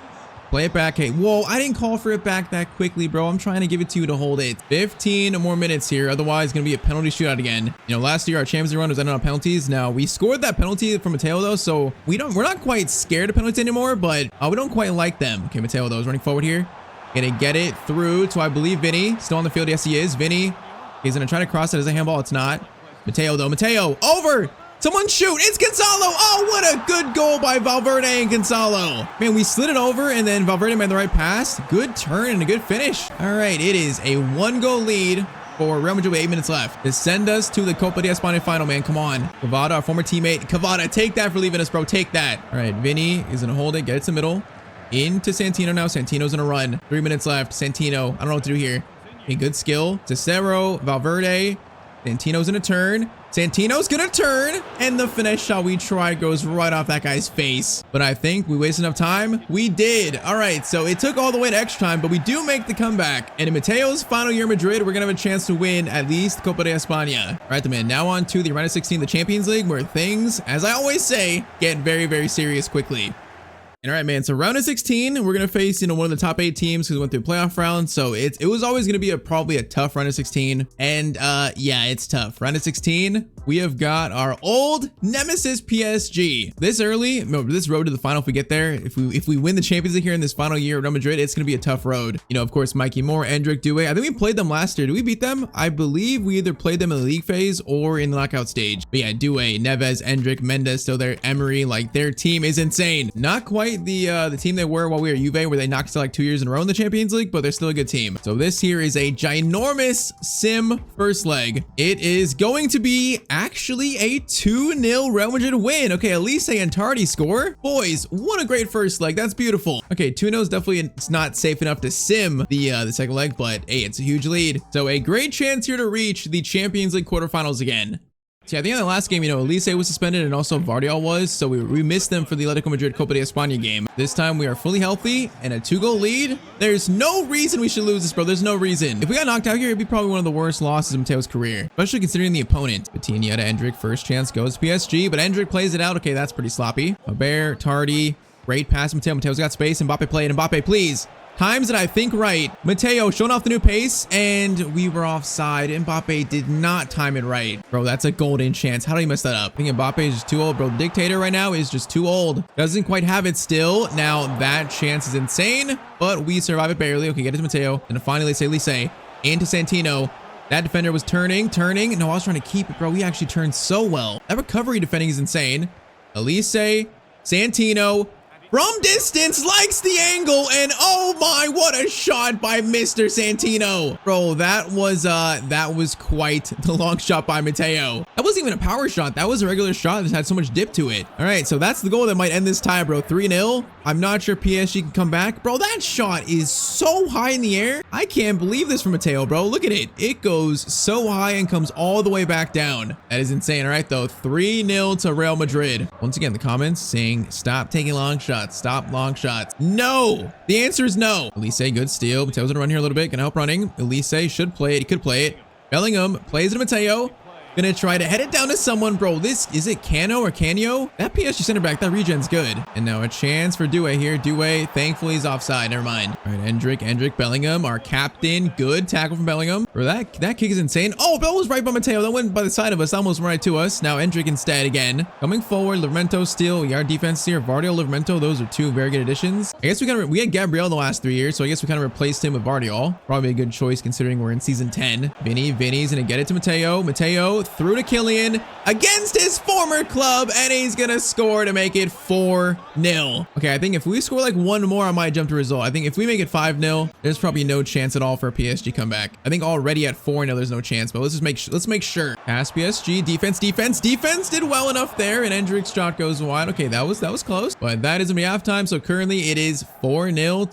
[SPEAKER 1] Play it back. Hey, whoa, I didn't call for it back that quickly, bro. I'm trying to give it to you to hold it. 15 more minutes here. Otherwise, it's going to be a penalty shootout again. You know, last year, our Champions League run was ended on penalties. Now, we scored that penalty from Matteo, though, so we're not quite scared of penalties anymore, but we don't quite like them. Okay, Matteo, though, is running forward here. Gonna get it through to, I believe, Vinny. Still on the field. Yes, he is. Vinny. He's going to try to cross it as a handball. It's not. Mateo, though. Mateo, over. Someone shoot. It's Gonzalo. Oh, what a good goal by Valverde and Gonzalo. Man, we slid it over, and then Valverde made the right pass. Good turn and a good finish. All right, it is a 1-goal lead for Real Madrid with 8 minutes left to send us to the Copa de España final, man. Come on. Cavada, our former teammate. Cavada, take that for leaving us, bro. Take that. All right, Vinny is going to hold it. Get it to the middle. Into Santino now. Santino's going to run. 3 minutes left. Santino, I don't know what to do here. Okay, good skill. Cicero, Valverde. Santino's going to turn. Santino's going to turn. And the finesse shot we tried goes right off that guy's face. But I think we wasted enough time. We did. All right. So it took all the way to extra time, but we do make the comeback. And in Mateo's final year in Madrid, we're going to have a chance to win at least Copa de España. All right, the man. Now on to the round of 16, the Champions League, where things, as I always say, get very, very serious quickly. All right, man. So round of 16, we're going to face, you know, one of the top 8 teams because we went through playoff round. So it was always going to be probably a tough round of 16. And yeah, it's tough. Round of 16, we have got our old nemesis PSG. This road to the final, if we get there, if we win the Champions League here in this final year of Real Madrid, it's going to be a tough road. You know, of course, Mikey Moore, Endrick, Doué. I think we played them last year. Did we beat them? I believe we either played them in the league phase or in the knockout stage. But yeah, Doué, Neves, Endrick, Mendes still there. Emery, like their team is insane. Not quite the team they were while we were Juve, where they knocked us out like 2 years in a row in the Champions League, but they're still a good team. So this here is a ginormous sim first leg. It is going to be actually a 2-0 Real Madrid win. Okay, Elise and Tardy score. Boys, what a great first leg. That's beautiful. Okay, 2-0 is definitely, it's not safe enough to sim the second leg, but hey, it's a huge lead. So a great chance here to reach the Champions League quarterfinals again. See, I think in the last game, you know, Elise was suspended and also Vardiol was, so we missed them for the Atletico Madrid Copa de España game. This time we are fully healthy and a 2-goal lead. There's no reason we should lose this, bro. There's no reason. If we got knocked out here, it'd be probably one of the worst losses in Mateo's career, especially considering the opponent. Vitinha to Endrick, first chance goes PSG, but Endrick plays it out. Okay, that's pretty sloppy. Aubert, Tardy, great pass. Mateo's got space. Mbappe play it. Mbappe, please. Times it, I think, right. Matteo showing off the new pace, and we were offside. Mbappe did not time it right. Bro, that's a golden chance. How did he mess that up? I think Mbappe is just too old, bro. Dictator right now is just too old. Doesn't quite have it still. Now, that chance is insane, but we survive it barely. Okay, get it to Matteo. And finally, Lise into Santino. That defender was turning. No, I was trying to keep it, bro. We actually turned so well. That recovery defending is insane. Elise, Santino. From distance, likes the angle, and oh my, what a shot by Mr. Santino. Bro, that was quite the long shot by Matteo. That wasn't even a power shot. That was a regular shot that just had so much dip to it. All right, so that's the goal that might end this tie, bro. 3-0. I'm not sure PSG can come back. Bro, that shot is so high in the air. I can't believe this from Matteo, bro. Look at it. It goes so high and comes all the way back down. That is insane. All right, though. 3-0 to Real Madrid. Once again, the comments saying, stop taking long shots. Stop long shots. No. The answer is no. Elise, good steal. Mateo's gonna run here a little bit. Gonna help running. Elise should play it. He could play it. Bellingham plays it to Matteo. Gonna try to head it down to someone, bro. Is it Cano or Canio? That PSG center back, that regen's good. And now a chance for Doué here. Doué, thankfully he's offside. Never mind. All right, Endrick, Bellingham, our captain. Good tackle from Bellingham. Bro, that kick is insane. Oh, Bell was right by Matteo. That went by the side of us. Almost right to us. Now Endrick instead again. Coming forward, Livramento steal. Our defense here. Vardiol, Livramento. Those are two very good additions. I guess we had Gabriel the last 3 years, so I guess we kind of replaced him with Vardiol. Probably a good choice considering we're in season 10. Vinny's gonna get it to Matteo. Matteo through to Kylian against his former club, and he's gonna score to make it 4-0. Okay, I think if we score like one more, I might jump to result. I think if we make it 5-0, there's probably no chance at all for a PSG comeback. I think already at 4-0, there's no chance, but let's make sure. Pass PSG, defense did well enough there, and Endrick's shot goes wide. Okay, that was close, but that is gonna be halftime. So currently it is 4-0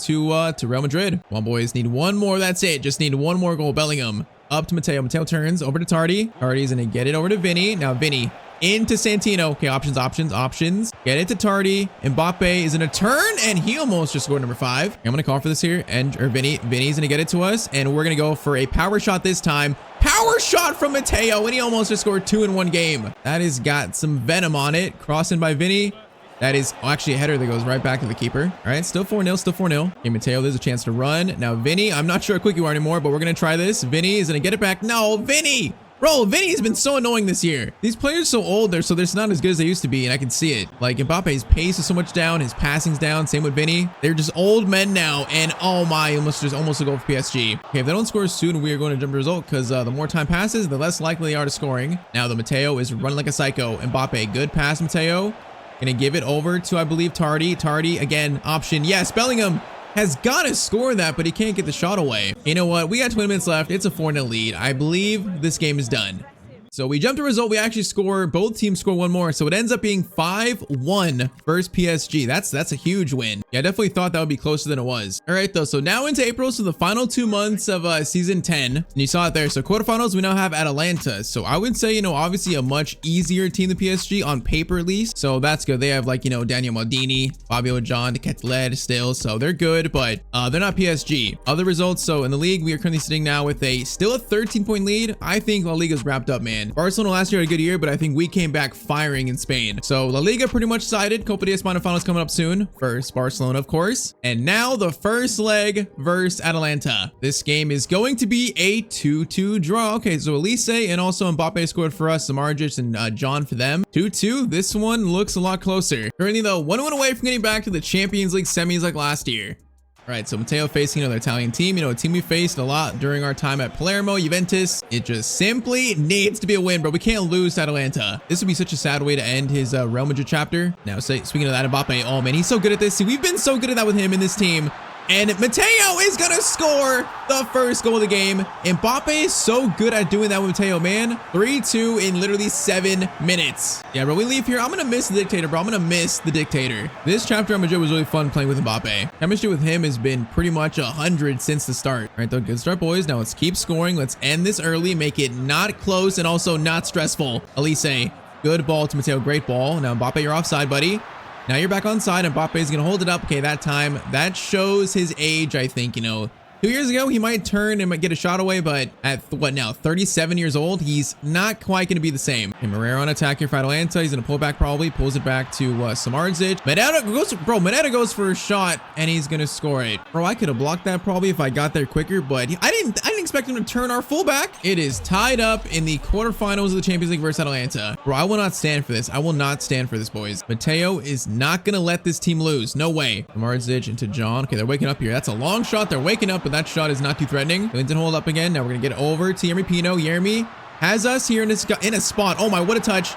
[SPEAKER 1] to Real Madrid. Come on, boys, need one more. That's it. Just need one more goal. Bellingham. Up to Matteo. Matteo turns over to Tardy. Tardy's gonna get it over to Vinny. Now Vinny into Santino. Okay, options. Get it to Tardy. Mbappe is gonna turn, and he almost just scored number 5. I'm gonna call for this here, Vinny's gonna get it to us, and we're gonna go for a power shot this time. Power shot from Matteo, and he almost just scored 2 in one game. That has got some venom on it. Crossing by Vinny. That is actually a header that goes right back to the keeper. All right, still 4-0, still 4-0. Okay, Matteo, there's a chance to run. Now, Vinny, I'm not sure how quick you are anymore, but we're going to try this. Vinny is going to get it back. No, Vinny! Bro, Vinny has been so annoying this year. These players are so old, they're not as good as they used to be, and I can see it. Like, Mbappe's pace is so much down, his passing's down, same with Vinny. They're just old men now, and oh my, almost a goal for PSG. Okay, if they don't score soon, we are going to jump the result, because the more time passes, the less likely they are to scoring. Now, the Matteo is running like a psycho. Mbappe, good pass, Matteo. Gonna give it over to, I believe, Tardy. Tardy, again, option. Yes, Bellingham has got to score that, but he can't get the shot away. You know what? We got 20 minutes left. It's a 4-0 lead. I believe this game is done. So we jumped the result. We actually score. Both teams score one more. So it ends up being 5-1 versus PSG. That's a huge win. Yeah, I definitely thought that would be closer than it was. All right, though. So now into April. So the final 2 months of season 10. And you saw it there. So quarterfinals, we now have Atalanta. So I would say, you know, obviously a much easier team than PSG on paper at least. So that's good. They have like, you know, Daniel Maldini, Fabio John, Ketled still. So they're good, but they're not PSG. Other results. So in the league, we are currently sitting now with still a 13-point lead. I think La Liga's wrapped up, man. Barcelona last year had a good year, but I think we came back firing in Spain. So La Liga pretty much decided. Copa del España finals coming up soon. First Barcelona, of course. And now the first leg versus Atalanta. This game is going to be a 2-2 draw. Okay, so Elise and also Mbappe scored for us, Samardzic and John for them. 2-2. This one looks a lot closer. Currently, though, 1-1 away from getting back to the Champions League semis like last year. All right, so Matteo facing another Italian team, you know, a team we faced a lot during our time at Palermo, Juventus. It just simply needs to be a win, but we can't lose to Atalanta. This would be such a sad way to end his Real Madrid chapter. Now, speaking of that, Mbappe, oh man, he's so good at this. See, we've been so good at that with him in this team. And Matteo is gonna score the first goal of the game. Mbappe is so good at doing that with Matteo, man. 3-2 in literally 7 minutes. Yeah, bro, we leave here. I'm gonna miss the dictator, bro. I'm gonna miss the dictator. This chapter of Madrid was really fun playing with Mbappe. Chemistry with him has been pretty much 100 since the start. All right, though, good start, boys. Now let's keep scoring. Let's end this early, make it not close and also not stressful. Elise, good ball to Matteo, great ball. Now Mbappe, you're offside, buddy. Now you're back on side, and Mbappe is going to hold it up. Okay, that time, that shows his age, I think, you know. 2 years ago, he might turn and might get a shot away, but at what now, 37 years old, he's not quite going to be the same. And Moreira on attack here for Atalanta. He's going to pull back probably, pulls it back to Samardzic. Moreira goes for a shot, and he's going to score it. Bro, I could have blocked that probably if I got there quicker, but I didn't expect him to turn our fullback. It is tied up in the quarterfinals of the Champions League versus Atalanta. Bro, I will not stand for this. I will not stand for this, boys. Matteo is not going to let this team lose. No way. Samardzic into John. Okay, they're waking up here. That's a long shot. They're waking up, but that shot is not too threatening. Clinton hold up again. Now we're gonna get over to Yeremy Pino. Yeremy has us here in a spot. Oh my, what a touch.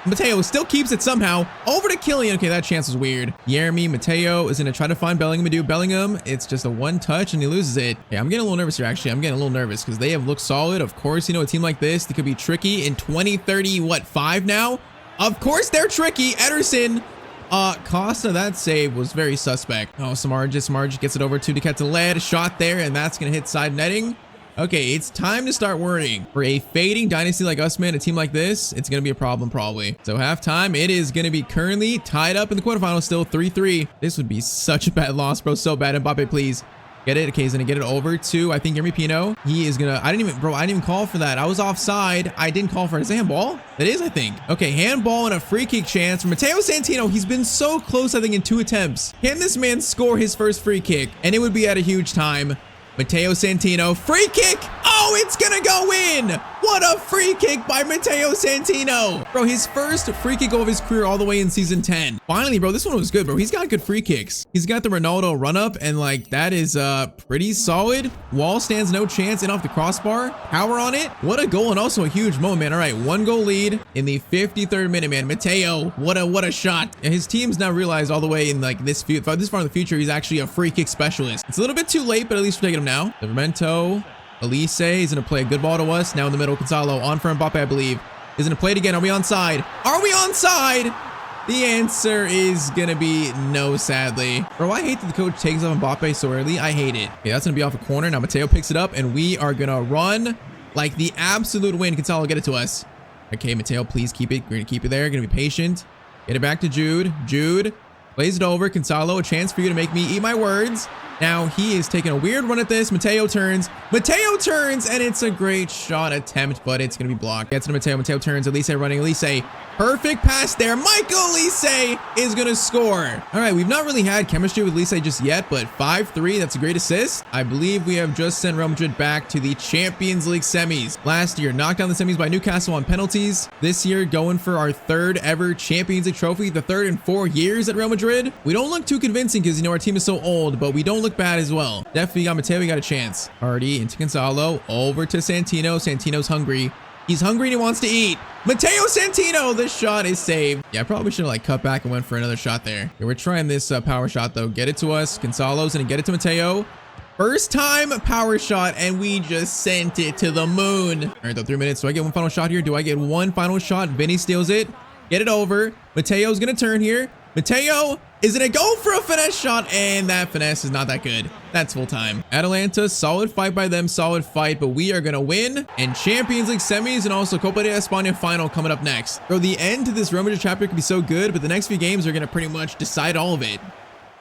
[SPEAKER 1] Matteo still keeps it somehow. Over to Kylian. Okay, that chance was weird. Yeremy, Matteo is gonna try to find Bellingham. Bellingham, it's just a one touch and he loses it. Okay, I'm getting a little nervous here, actually. I'm getting a little nervous because they have looked solid. Of course, you know, a team like this, they could be tricky in 2035 now. Of course they're tricky. Ederson. Costa, that save was very suspect. Oh, Samardzic gets it over to Ketled. Shot there, and that's going to hit side netting. Okay, it's time to start worrying. For a fading dynasty like us, man, a team like this, it's going to be a problem probably. So halftime, it is going to be currently tied up in the quarterfinals still 3-3. This would be such a bad loss, bro. So bad. Mbappe, please. Get it. Okay, he's gonna get it over to, I think, Yeremy Pino. He is gonna, I didn't even call for that. I was offside. I didn't call for it. Is it handball? That is, I think. Okay, handball and a free kick chance for Matteo Santino. He's been so close, I think, in 2 attempts. Can this man score his first free kick? And it would be at a huge time. Matteo Santino, free kick. Oh, it's gonna go in. What a free kick by Matteo Santino. Bro, his first free kick of his career all the way in season 10. Finally, bro, this one was good, bro. He's got good free kicks. He's got the Ronaldo run up, and like that is pretty solid. Wall stands no chance in off the crossbar. Power on it. What a goal and also a huge moment, man. All right, 1-goal lead in the 53rd minute, man. Matteo, what a shot. And his team's now realized all the way in like this far in the future, he's actually a free kick specialist. It's a little bit too late, but at least we're taking him now. Livramento. Elise is going to play a good ball to us. Now in the middle, Gonzalo on for Mbappe, I believe. He's going to play it again. Are we onside? Are we onside? The answer is going to be no, sadly. Bro, I hate that the coach takes off Mbappe so early. I hate it. Okay, that's going to be off a corner. Now Matteo picks it up, and we are going to run like the absolute win. Gonzalo, get it to us. Okay, Matteo, please keep it. We're going to keep it there. Going to be patient. Get it back to Jude. Jude. Plays it over. Gonzalo, a chance for you to make me eat my words. Now he is taking a weird run at this. Matteo turns, and it's a great shot attempt, but it's going to be blocked. Gets to Matteo. Matteo turns. Elise running. Elise, perfect pass there. Michael Elise is going to score. All right, we've not really had chemistry with Elise just yet, but 5-3, that's a great assist. I believe we have just sent Real Madrid back to the Champions League semis. Last year, knocked down the semis by Newcastle on penalties. This year, going for our third ever Champions League trophy, the third in 4 years at Real Madrid. We don't look too convincing because, you know, our team is so old, but we don't look bad as well. Definitely got Matteo, we got a chance. Hardy into Gonzalo, over to Santino. Santino's hungry. He's hungry and he wants to eat. Matteo Santino, this shot is saved. Yeah, I probably should have like cut back and went for another shot there. Okay, we're trying this power shot though. Get it to us. Gonzalo's gonna get it to Matteo. First time power shot, and we just sent it to the moon. All right, though, 3 minutes. Do I get one final shot here? Do I get one final shot? Vinny steals it. Get it over. Mateo's gonna turn here. Matteo is gonna go for a finesse shot, and that finesse is not that good. That's full time. Atalanta, solid fight by them, solid fight, but we are gonna win. And Champions League semis and also Copa de España final coming up next. Bro, the end to this Real Madrid chapter could be so good, but the next few games are gonna pretty much decide all of it.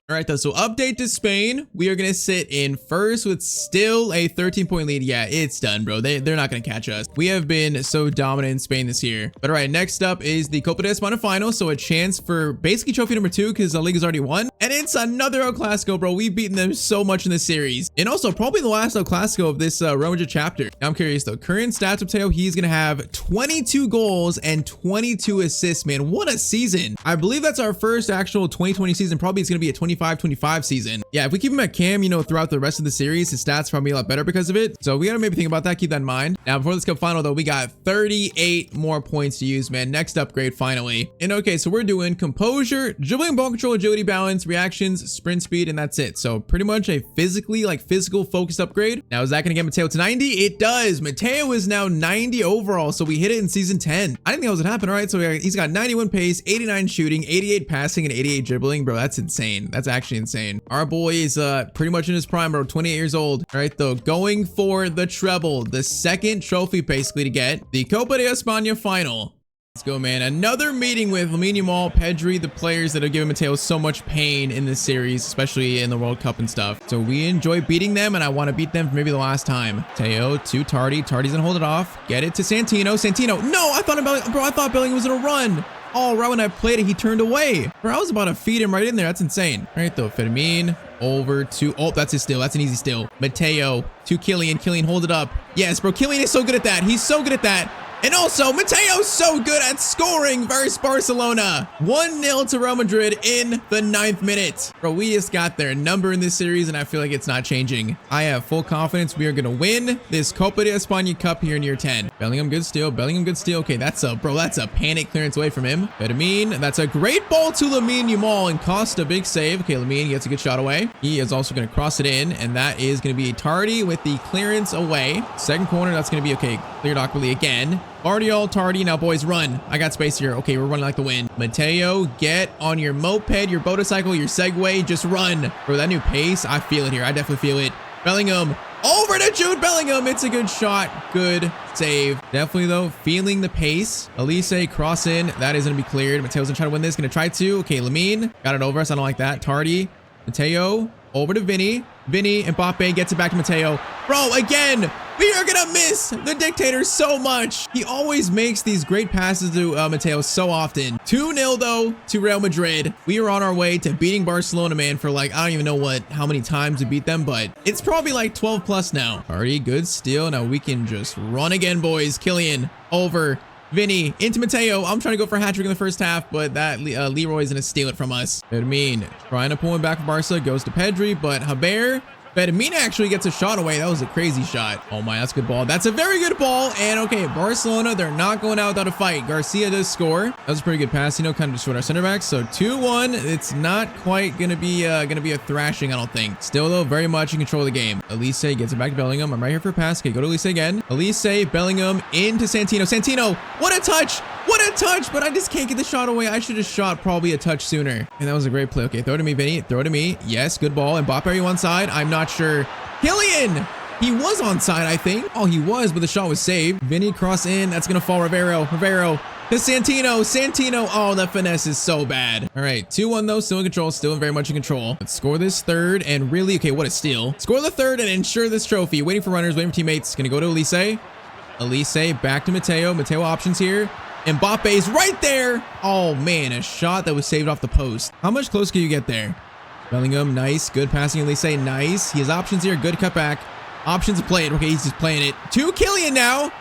[SPEAKER 1] All right, though, so update to Spain. We are going to sit in first with still a 13-point lead. Yeah, it's done, bro. They're not going to catch us. We have been so dominant in Spain this year. But all right, next up is the Copa de España final. So a chance for basically trophy number 2 because La Liga's already won. And it's another El Clasico, bro. We've beaten them so much in this series. And also probably the last El Clasico of this Real Madrid chapter. Now I'm curious, though. Current stats of Matteo, he's going to have 22 goals and 22 assists, man. What a season. I believe that's our first actual 2020 season. Probably it's going to be a 25 season. Yeah, if we keep him at cam, you know, throughout the rest of the series, his stats probably a lot better because of it. So we gotta maybe think about that, keep that in mind. Now, before this cup final though, we got 38 more points to use, man. Next upgrade finally. And okay, so we're doing composure, dribbling, ball control, agility, balance, reactions, sprint speed, and that's it. So pretty much a physical focused upgrade. Now, is that gonna get Matteo to 90? It does. Matteo is now 90 overall, so we hit it in season 10. I didn't think that was gonna happen. All right, so he's got 91 pace, 89 shooting, 88 passing, and 88 dribbling. Bro, that's insane. That's actually insane. Our boy is pretty much in his prime, bro. 28 years old. All right, though, going for the treble, the second trophy basically to get the Copa de España final. Let's go, man. Another meeting with Lamine Yamal, Pedri, the players that have given Matteo so much pain in this series, especially in the World Cup and stuff. So we enjoy beating them, and I want to beat them for maybe the last time. Matteo to Tardy. Tardy's gonna hold it off. Get it to Santino. Santino. No, I thought Bellingham was gonna run. Oh, right when I played it, he turned away. Bro, I was about to feed him right in there. That's insane. All right, though, Firmino over to... Oh, that's his steal. That's an easy steal. Matteo to Kylian. Kylian, hold it up. Yes, bro, Kylian is so good at that. He's so good at that. And also, Matteo's so good at scoring versus Barcelona. 1-0 to Real Madrid in the 9th minute. Bro, we just got their number in this series, and I feel like it's not changing. I have full confidence we are going to win this Copa de España Cup here in year 10. Bellingham, good steal. Bellingham, good steal. Okay, that's a panic clearance away from him. Firmino, that's a great ball to Lamine Yamal, and cost a big save. Okay, Lamine gets a good shot away. He is also going to cross it in, and that is going to be Tardy with the clearance away. Second corner, that's going to be, okay, cleared awkwardly again. Guardiola, Tardy, now boys, run. I got space here. Okay, we're running like the wind. Matteo, get on your moped, your motorcycle, your Segway, just run. Bro, that new pace, I feel it here. I definitely feel it. Bellingham, over to Jude Bellingham. It's a good shot. Good save. Definitely, though, feeling the pace. Elise, cross in. That is going to be cleared. Matteo's going to try to win this. Going to try to. Okay, Lamine, got it over us. I don't like that. Tardy, Matteo, over to Vinny. Vinny, Mbappe gets it back to Matteo. Bro, again, we are gonna miss the dictator so much. He always makes these great passes to Matteo so often. 2-0 though to Real Madrid. We are on our way to beating Barcelona, man, for like, I don't even know how many times we beat them, but it's probably like 12 plus now. Already good steal. Now we can just run again, boys. Kylian over. Vinny into Matteo. I'm trying to go for a hat trick in the first half, but that Leroy is going to steal it from us. Firmino trying to pull him back for Barca. Goes to Pedri, but Haber. Firmino actually gets a shot away. That was a crazy shot. Oh my, that's a good ball. That's a very good ball. And okay, Barcelona, they're not going out without a fight. Garcia does score. That was a pretty good pass, you know, kind of destroyed our center backs. So 2-1. It's not quite gonna be a thrashing, I don't think. Still though, very much in control of the game. Elise gets it back to Bellingham. I'm right here for a pass. Okay, go to Elise again. Elise, Bellingham into Santino. Santino, what a touch! What a touch! But I just can't get the shot away. I should have shot probably a touch sooner. And that was a great play. Okay, throw it to me, Vinny. Throw it to me. Yes, good ball. Mbappe, are you on side? I'm not sure. Kylian! He was onside, I think. Oh, he was, but the shot was saved. Vinny cross in. That's going to fall. Rivero to Santino. Oh, that finesse is so bad. All right, 2-1 though. Still in control. Still very much in control. Let's score this third and really, okay, what a steal. Score the third and ensure this trophy. Waiting for runners, waiting for teammates. Going to go to Elise back to Matteo. Matteo options here. Mbappe's right there. Oh man, a shot that was saved off the post. How much close can you get there? Bellingham, nice. Good passing, Elise, nice. He has options here. Good cutback. Options to play it. Okay, he's just playing it. To Kylian now.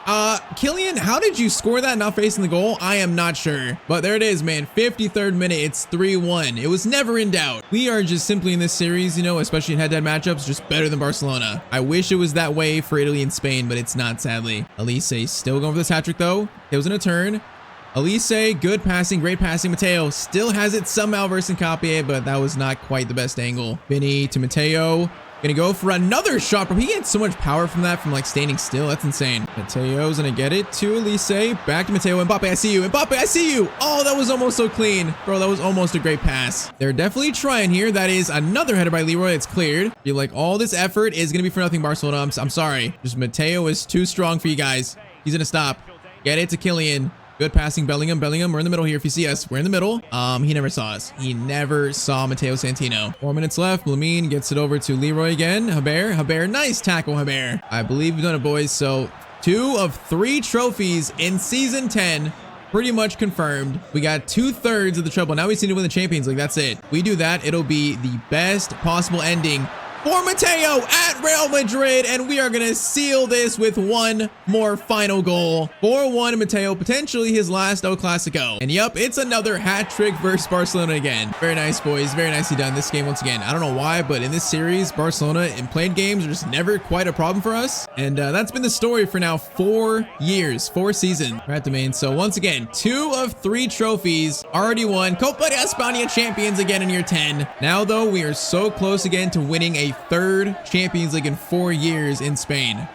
[SPEAKER 1] Kylian, how did you score that not facing the goal? I am not sure. But there it is, man. 53rd minute. It's 3-1. It was never in doubt. We are just simply in this series, you know, especially in head-to-head matchups, just better than Barcelona. I wish it was that way for Italy and Spain, but it's not, sadly. Elise still going for this hat-trick, though. It was in a turn. Elise, good passing, great passing. Matteo still has it somehow versus Nkapie, but that was not quite the best angle. Vinny to Matteo. Gonna go for another shot, bro. He gets so much power from that, from like standing still. That's insane. Matteo's gonna get it to Elise. Back to Matteo. Mbappe, I see you. Mbappe, I see you. Oh, that was almost so clean. Bro, that was almost a great pass. They're definitely trying here. That is another header by Leroy. It's cleared. I feel like all this effort is gonna be for nothing, Barcelona. I'm sorry. Just Matteo is too strong for you guys. He's gonna stop. Get it to Kylian. Good passing, Bellingham. We're in the middle here. If you see us, we're in the middle. He never saw us. He never saw Matteo Santino. 4 minutes left. Lamine gets it over to Leroy again. Haber, nice tackle, Haber. I believe we've done it, boys. So 2 of 3 trophies in season 10. Pretty much confirmed. We got 2/3 of the treble. Now we just need to win the Champions League. That's it. We do that, it'll be the best possible ending for Matteo at Real Madrid, and we are gonna seal this with one more final goal. 4-1 Matteo, potentially his last El Clasico. And yep, it's another hat trick versus Barcelona again. Very nice, boys. Very nicely done this game once again. I don't know why, but in this series, Barcelona in playing games are just never quite a problem for us. And that's been the story for now 4 years, 4 seasons. We're at the main. So once again, 2 of 3 trophies already won. Copa de España champions again in year 10. Now though, we are so close again to winning a 3rd Champions League in 4 years in Spain.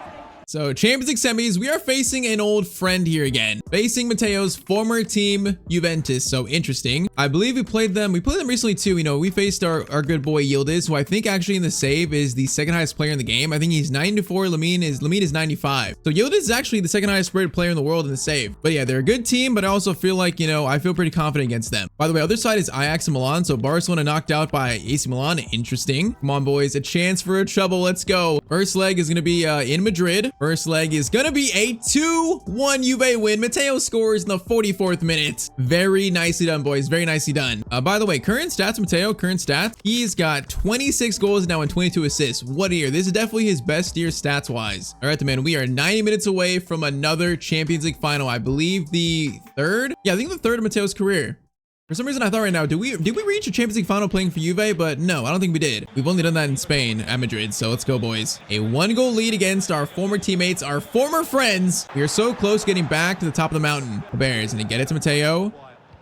[SPEAKER 1] So Champions League semis, we are facing an old friend here again. Facing Matteo's former team, Juventus. So interesting. I believe we played them recently too. You know, we faced our good boy Yildiz, who I think actually in the save is the 2nd highest player in the game. I think he's 94. Lamine is 95. So Yildiz is actually the 2nd highest rated player in the world in the save. But yeah, they're a good team, but I also feel like, you know, I feel pretty confident against them. By the way, other side is Ajax and Milan. So Barcelona knocked out by AC Milan. Interesting. Come on, boys. A chance for a treble. Let's go. First leg is going to be in Madrid. First leg is gonna be a 2-1 Juve win. Matteo scores in the 44th minute. Very nicely done, boys. Very nicely done. By the way, current stats, Matteo, current stats. He's got 26 goals now and 22 assists. What a year. This is definitely his best year stats-wise. All right, man. We are 90 minutes away from another Champions League final. I believe the 3rd? Yeah, I think the 3rd of Matteo's career. For some reason, I thought right now, did we reach a Champions League final playing for Juve? But no, I don't think we did. We've only done that in Spain at Madrid. So let's go, boys. A 1-goal lead against our former teammates, our former friends. We are so close getting back to the top of the mountain. The Bears gonna get it to Matteo.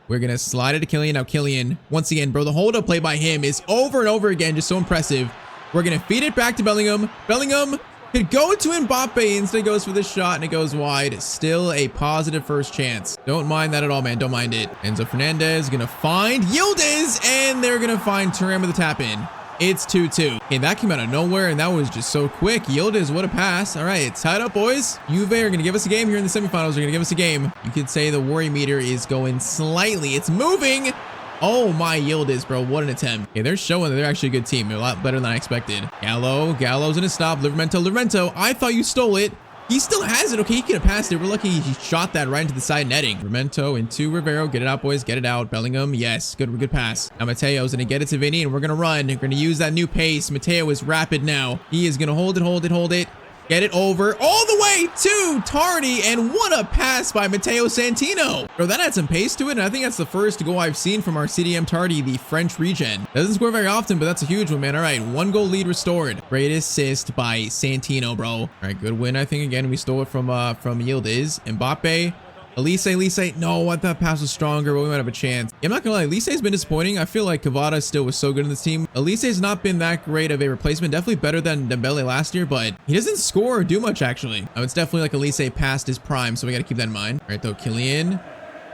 [SPEAKER 1] We're gonna slide it to Kylian. Now Kylian, once again, bro, the hold-up play by him is over and over again, just so impressive. We're gonna feed it back to Bellingham. Bellingham could go to Mbappe, instead goes for this shot and it goes wide. Still a positive first chance. Don't mind that at all, man. Don't mind it. Enzo Fernandez gonna find Yildiz, and they're gonna find Thuram with the tap in. It's 2-2. Okay, that came out of nowhere, and that was just so quick. Yildiz, what a pass. All right, it's tied up, boys. Juve are gonna give us a game here in the semifinals. They're gonna give us a game. You could say the worry meter is going slightly. It's moving. Oh my, Yildiz, bro. What an attempt. Okay, they're showing that they're actually a good team. They're a lot better than I expected. Gallo's gonna stop. Livramento. I thought you stole it. He still has it. Okay, he could have passed it. We're lucky he shot that right into the side netting. Livramento into Rivero. Get it out, boys. Get it out. Bellingham. Yes, good pass. Now Matteo's gonna get it to Vinny, and we're gonna run. We're gonna use that new pace. Matteo is rapid now. He is gonna hold it. Get it over all the way to Tardy, and what a pass by Matteo Santino. Bro, that had some pace to it, and I think that's the first goal I've seen from our CDM Tardy, the French regen. Doesn't score very often, but that's a huge one, man. All right, 1-goal lead restored. Great assist by Santino, bro. All right, good win, I think. Again, we stole it from Yildiz. Mbappe. Elise, no, I thought pass was stronger, but we might have a chance. Yeah, I'm not gonna lie, Elise's been disappointing. I feel like Cavada still was so good in this team. Elise's not been that great of a replacement. Definitely better than Dembele last year, but he doesn't score or do much, actually. It's definitely like Elise past his prime, so we gotta keep that in mind. All right, though, Kylian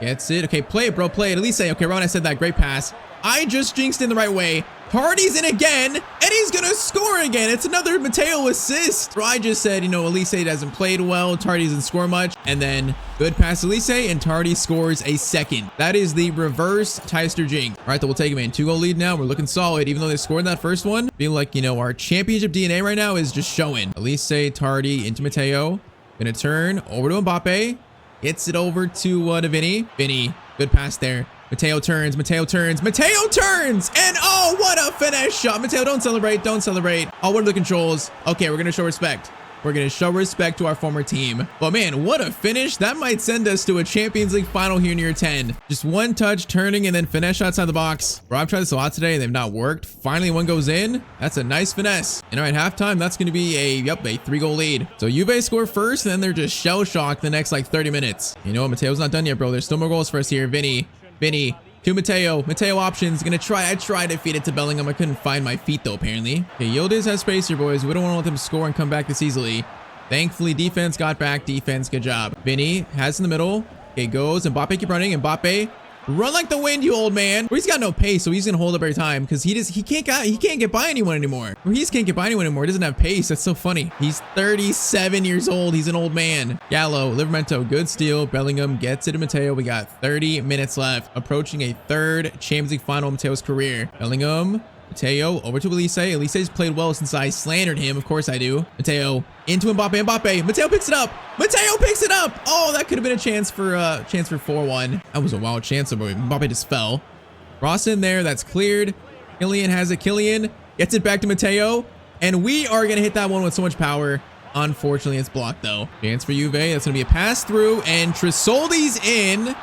[SPEAKER 1] gets it. Okay, play it, bro, play it. Elise, okay, right when I said that, great pass. I just jinxed in the right way. Tardy's in again, and he's gonna score again. It's another Matteo assist. Bro, I just said, you know, Elise hasn't played well. Tardy doesn't score much. And then good pass to Elise, and Tardy scores a second. That is the reverse Tyztir jinx. All right, then we'll take it, man. 2-goal lead now. We're looking solid, even though they scored that first one. Feel like, you know, our championship DNA right now is just showing. Elise, Tardy into Matteo. Gonna turn over to Mbappe. Gets it over to Vinny. Vinny, good pass there. Matteo turns, and oh, what a finesse shot. Matteo, don't celebrate. Oh, what are the controls? Okay, we're gonna show respect. We're gonna show respect to our former team. But man, what a finish. That might send us to a Champions League final here in year 10. Just one touch, turning, and then finesse shots outside the box. Bro, I've tried this a lot today. They've not worked. Finally, one goes in. That's a nice finesse. And all right, halftime, that's gonna be a 3-goal lead. So Juve score first, and then they're just shell-shocked the next like 30 minutes. You know what? Mateo's not done yet, bro. There's still more goals for us here. Vinny to Matteo. Matteo options. I tried to feed it to Bellingham. I couldn't find my feet though, apparently. Okay, Yildiz has space here, boys. We don't want to let them score and come back this easily. Thankfully, defense got back. Defense, good job. Vinny has in the middle. Okay, goes. Mbappe keep running. Mbappe, run like the wind, you old man. Well, he's got no pace, so he's gonna hold up every time because he can't get by anyone anymore. He just can't get by anyone anymore. He doesn't have pace. That's so funny. He's 37 years old. He's an old man. Gallo, Livramento, good steal. Bellingham gets it to Matteo. We got 30 minutes left. Approaching a third Champions League final in Matteo's career. Bellingham, Matteo over to Elise. Elise's played well since I slandered him. Of course I do. Matteo into Mbappe. Matteo picks it up. Oh, that could have been a chance for 4-1. That was a wild chance, but Mbappe just fell. Cross in there. That's cleared. Kylian has it. Kylian gets it back to Matteo, and we are gonna hit that one with so much power. Unfortunately, it's blocked though. Chance for Juve. That's gonna be a pass through, and Tresoldi's in.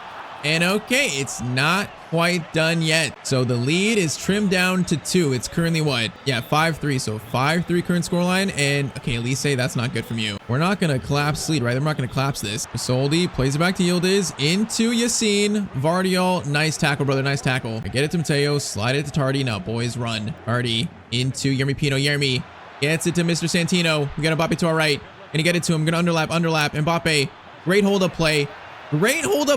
[SPEAKER 1] And okay, it's not quite done yet. So the lead is trimmed down to 2. It's currently what? Yeah, 5-3. So 5-3 current scoreline. And okay, Elise, that's not good from you. We're not going to collapse lead, right? We're not going to collapse this. Soldi plays it back to Yildiz. Into Yassine. Vardiol. Nice tackle, brother. Nice tackle. Get it to Matteo. Slide it to Tardy. Now, boys, run. Tardy into Yermi Pino. Yermi gets it to Mr. Santino. We got Mbappe to our right. Gonna get it to him. Gonna underlap. Mbappe. Great hold-up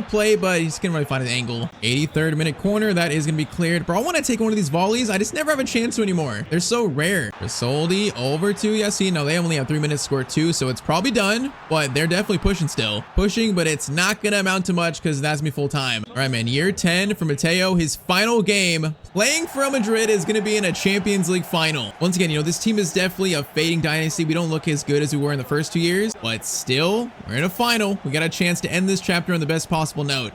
[SPEAKER 1] play. But he's gonna really find an angle. 83rd minute corner. That is gonna be cleared. Bro, I want to take one of these volleys. I just never have a chance to anymore. They're so rare. Soldi over to Yassine. No, they only have 3 minutes to score 2, so it's probably done. But they're definitely pushing still. But it's not gonna amount to much because that's me full time. All right, man. Year 10 for Matteo. His final game playing for Real Madrid is gonna be in a Champions League final. Once again, you know, this team is definitely a fading dynasty. We don't look as good as we were in the first 2 years, but still, we're in a final. We got a chance to end this chapter on the best possible note.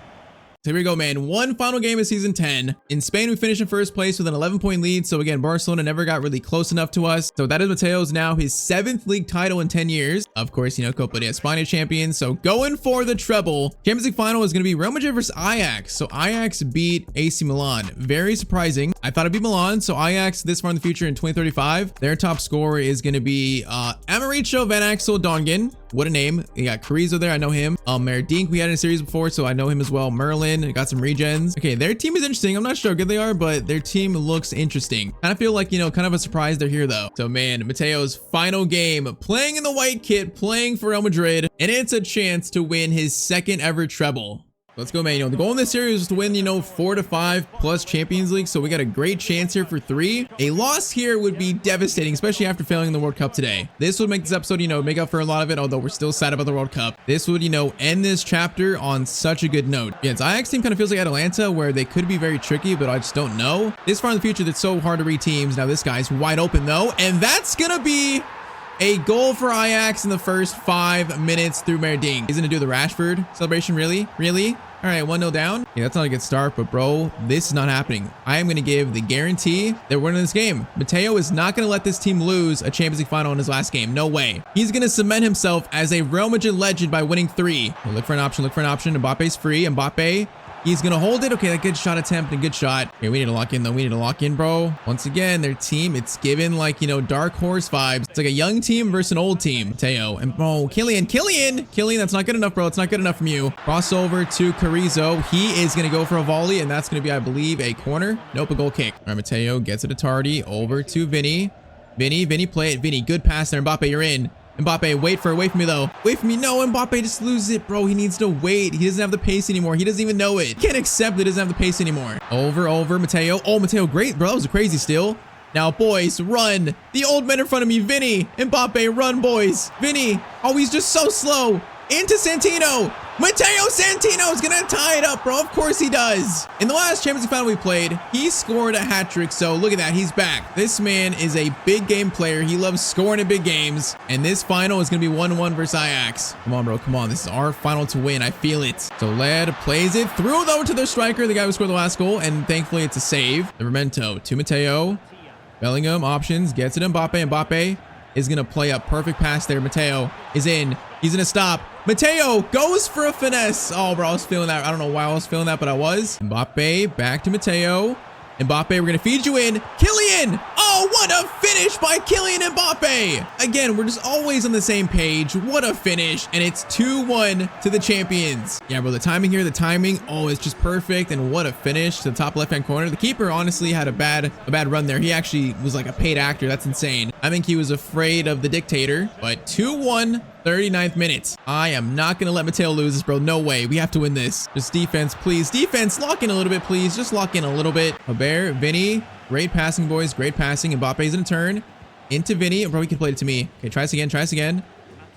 [SPEAKER 1] So here we go, man. One final game of season 10. In Spain, we finished in first place with an 11-point lead. So again, Barcelona never got really close enough to us. So that is Mateo's now his 7th league title in 10 years. Of course, you know, Copa de España champion. So going for the treble. Champions League final is going to be Real Madrid versus Ajax. So Ajax beat AC Milan. Very surprising. I thought it'd be Milan. So Ajax this far in the future in 2035. Their top scorer is going to be Amaricho Van Axel Dongen. What a name. You got Carrizo there. I know him. Merdink we had in a series before, so I know him as well. Merlin got some regens. Okay, their team is interesting. I'm not sure how good they are, but their team looks interesting. Kind of feel like, you know, kind of a surprise they're here though. So man, Mateo's final game, playing in the white kit, playing for Real Madrid, and it's a chance to win his 2nd ever treble. Let's go, man. You know, the goal in this series is to win, you know, 4 to 5 plus Champions League. So we got a great chance here for 3. A loss here would be devastating, especially after failing in the World Cup today. This would make this episode, you know, make up for a lot of it, although we're still sad about the World Cup. This would, you know, end this chapter on such a good note. Yeah, it's Ajax team kind of feels like Atalanta, where they could be very tricky, but I just don't know. This far in the future, that's so hard to read teams. Now this guy's wide open though, and that's gonna be a goal for Ajax in the first 5 minutes through Merdink. He's gonna do the Rashford celebration, really? All right, 1-0 down. Yeah, that's not a good start, but bro, this is not happening. I am going to give the guarantee that we're winning this game. Matteo is not going to let this team lose a Champions League final in his last game. No way. He's going to cement himself as a Real Madrid legend by winning 3. Okay, look for an option. Mbappe's free. Mbappe, he's going to hold it. Okay, that good shot attempt, a good shot. Okay, we need to lock in though. We need to lock in, bro. Once again, their team, it's given like, you know, dark horse vibes. It's like a young team versus an old team. Matteo and bro, Kylian, that's not good enough, bro. It's not good enough from you. Crossover to Carrizo. He is going to go for a volley, and that's going to be, I believe, a corner. Nope, a goal kick. All right, Matteo gets it to Tardy. Over to Vinny. Vinny, play it. Vinny, good pass there. Mbappe, you're in. Mbappe, wait for me though. Wait for me. No, Mbappe just loses it, bro. He needs to wait. He doesn't have the pace anymore. He doesn't even know it. Can't accept that he doesn't have the pace anymore. Over, Matteo. Oh, Matteo, great, bro. That was a crazy steal. Now, boys, run. The old men in front of me, Vinny. Mbappe, run, boys. Vinny. Oh, he's just so slow. Into Santino. Matteo Santino is gonna tie it up, bro. Of course he does. In the last Champions League final we played, he scored a hat trick. So look at that, he's back. This man is a big game player. He loves scoring in big games. And this final is gonna be 1-1 versus Ajax. Come on, bro, come on. This is our final to win. I feel it. So Led plays it through though to the striker, the guy who scored the last goal. And thankfully it's a save. Livramento to Matteo. Bellingham options, gets it Mbappe. Mbappe is gonna play a perfect pass there. Matteo is in. He's gonna stop. Matteo goes for a finesse. Oh, bro, I was feeling that. I don't know why I was feeling that, but I was. Mbappe back to Matteo. Mbappe, we're gonna feed you in. Kylian! Oh, what a finish by Kylian Mbappe! Again, we're just always on the same page. What a finish. And it's 2-1 to the champions. Yeah, bro, the timing here, oh, it's just perfect. And what a finish to the top left-hand corner. The keeper honestly had a bad run there. He actually was like a paid actor. That's insane. I think he was afraid of the dictator. But 2-1. 39th minute. I am not going to let Matteo lose this, bro. No way. We have to win this. Just defense, please. Defense, lock in a little bit, please. Just lock in a little bit. Haber, Vinny. Great passing, boys. Great passing. Mbappe's in a turn. Into Vinny. Bro, he can play it to me. Okay, try this again.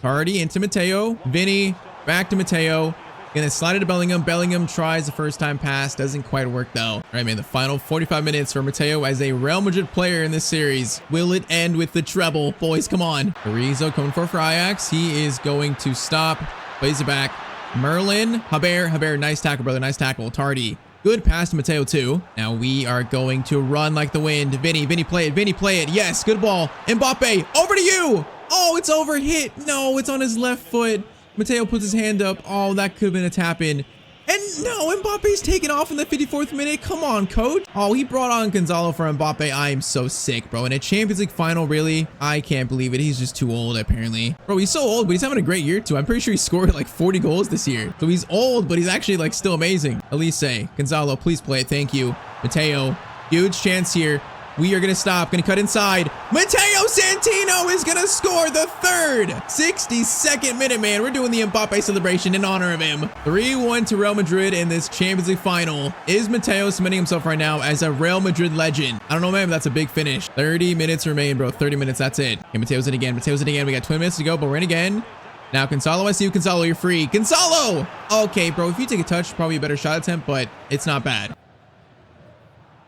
[SPEAKER 1] Tardy into Matteo. Vinny. Back to Matteo. Gonna slide it to Bellingham. Bellingham tries the first time pass. Doesn't quite work though. All right, man. The final 45 minutes for Matteo as a Real Madrid player in this series. Will it end with the treble? Boys, come on. Arizo coming for Ajax. He is going to stop. Plays it back. Merlin. Haber. Nice tackle, brother. Nice tackle. Tardy. Good pass to Matteo too. Now we are going to run like the wind. Vinny, play it. Yes, good ball. Mbappe, over to you. Oh, it's over hit. No, it's on his left foot. Matteo puts his hand up. Oh, that could have been a tap in. And no, Mbappe's taken off in the 54th minute. Come on, coach. Oh, he brought on Gonzalo for Mbappe. I am so sick, bro. In a Champions League final, really? I can't believe it. He's just too old, apparently. Bro, he's so old, but he's having a great year, too. I'm pretty sure he scored like 40 goals this year. So he's old, but he's actually like still amazing. Elise, Gonzalo, please play it. Thank you. Matteo, huge chance here. We are going to stop. Going to cut inside. Matteo Santino is going to score the third. 62nd minute, man. We're doing the Mbappe celebration in honor of him. 3-1 to Real Madrid in this Champions League final. Is Matteo cementing himself right now as a Real Madrid legend? I don't know, man, but that's a big finish. 30 minutes remain, bro. 30 minutes. That's it. Okay, Matteo's in again. We got 20 minutes to go, but we're in again. Now, Gonzalo, I see you. Gonzalo, you're free. Gonzalo! Okay, bro. If you take a touch, probably a better shot attempt, but it's not bad.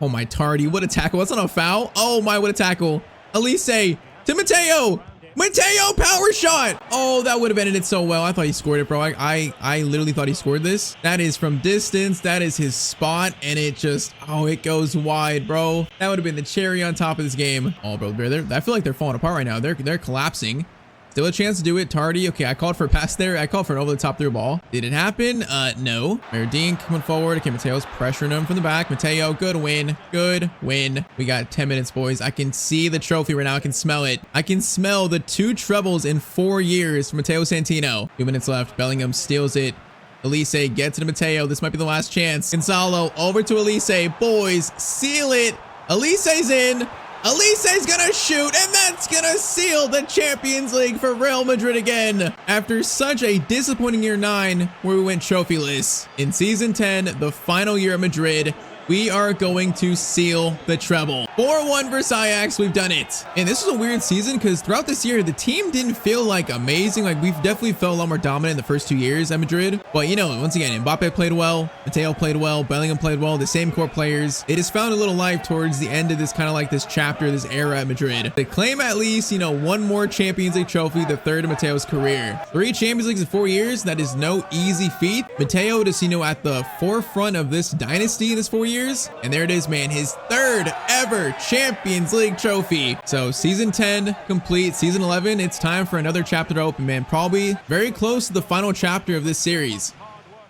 [SPEAKER 1] Oh my, Tardy, what a tackle. That's not a foul. Oh my, what a tackle. Elise to Matteo. Matteo, power shot. Oh, that would have ended it so well. I thought he scored it, bro. I literally thought he scored this. That is from distance. That is his spot. And it just, oh, it goes wide, bro. That would have been the cherry on top of this game. Oh, bro, I feel like they're falling apart right now. They're collapsing. Still a chance to do it. Tardy. Okay, I called for a pass there. I called for an over-the-top through ball. Did it happen? No. Merdine coming forward. Okay, Matteo's pressuring him from the back. Matteo, good win. Good win. We got 10 minutes, boys. I can see the trophy right now. I can smell it. I can smell the 2 trebles in 4 years for Matteo Santino. 2 minutes left. Bellingham steals it. Elise gets it to Matteo. This might be the last chance. Gonzalo over to Elise. Boys, seal it. Elise's in. Elise's gonna shoot, and that's gonna seal the Champions League for Real Madrid again. After such a disappointing year 9, where we went trophyless, in season 10, the final year at Madrid, we are going to seal the treble. 4-1 versus Ajax, we've done it. And this is a weird season because throughout this year, the team didn't feel like amazing. Like we've definitely felt a lot more dominant in the first 2 years at Madrid. But you know, once again, Mbappe played well, Matteo played well, Bellingham played well, the same core players. It has found a little life towards the end of this kind of like this chapter, this era at Madrid. They claim at least, you know, 1 more Champions League trophy, the 3rd in Matteo's career. 3 Champions Leagues in 4 years, that is no easy feat. Matteo is, you know, at the forefront of this dynasty in this 4 years. And there it is, man, his 3rd ever Champions League trophy. So season 10 complete. Season 11, it's time for another chapter to open, man. Probably very close to the final chapter of this series.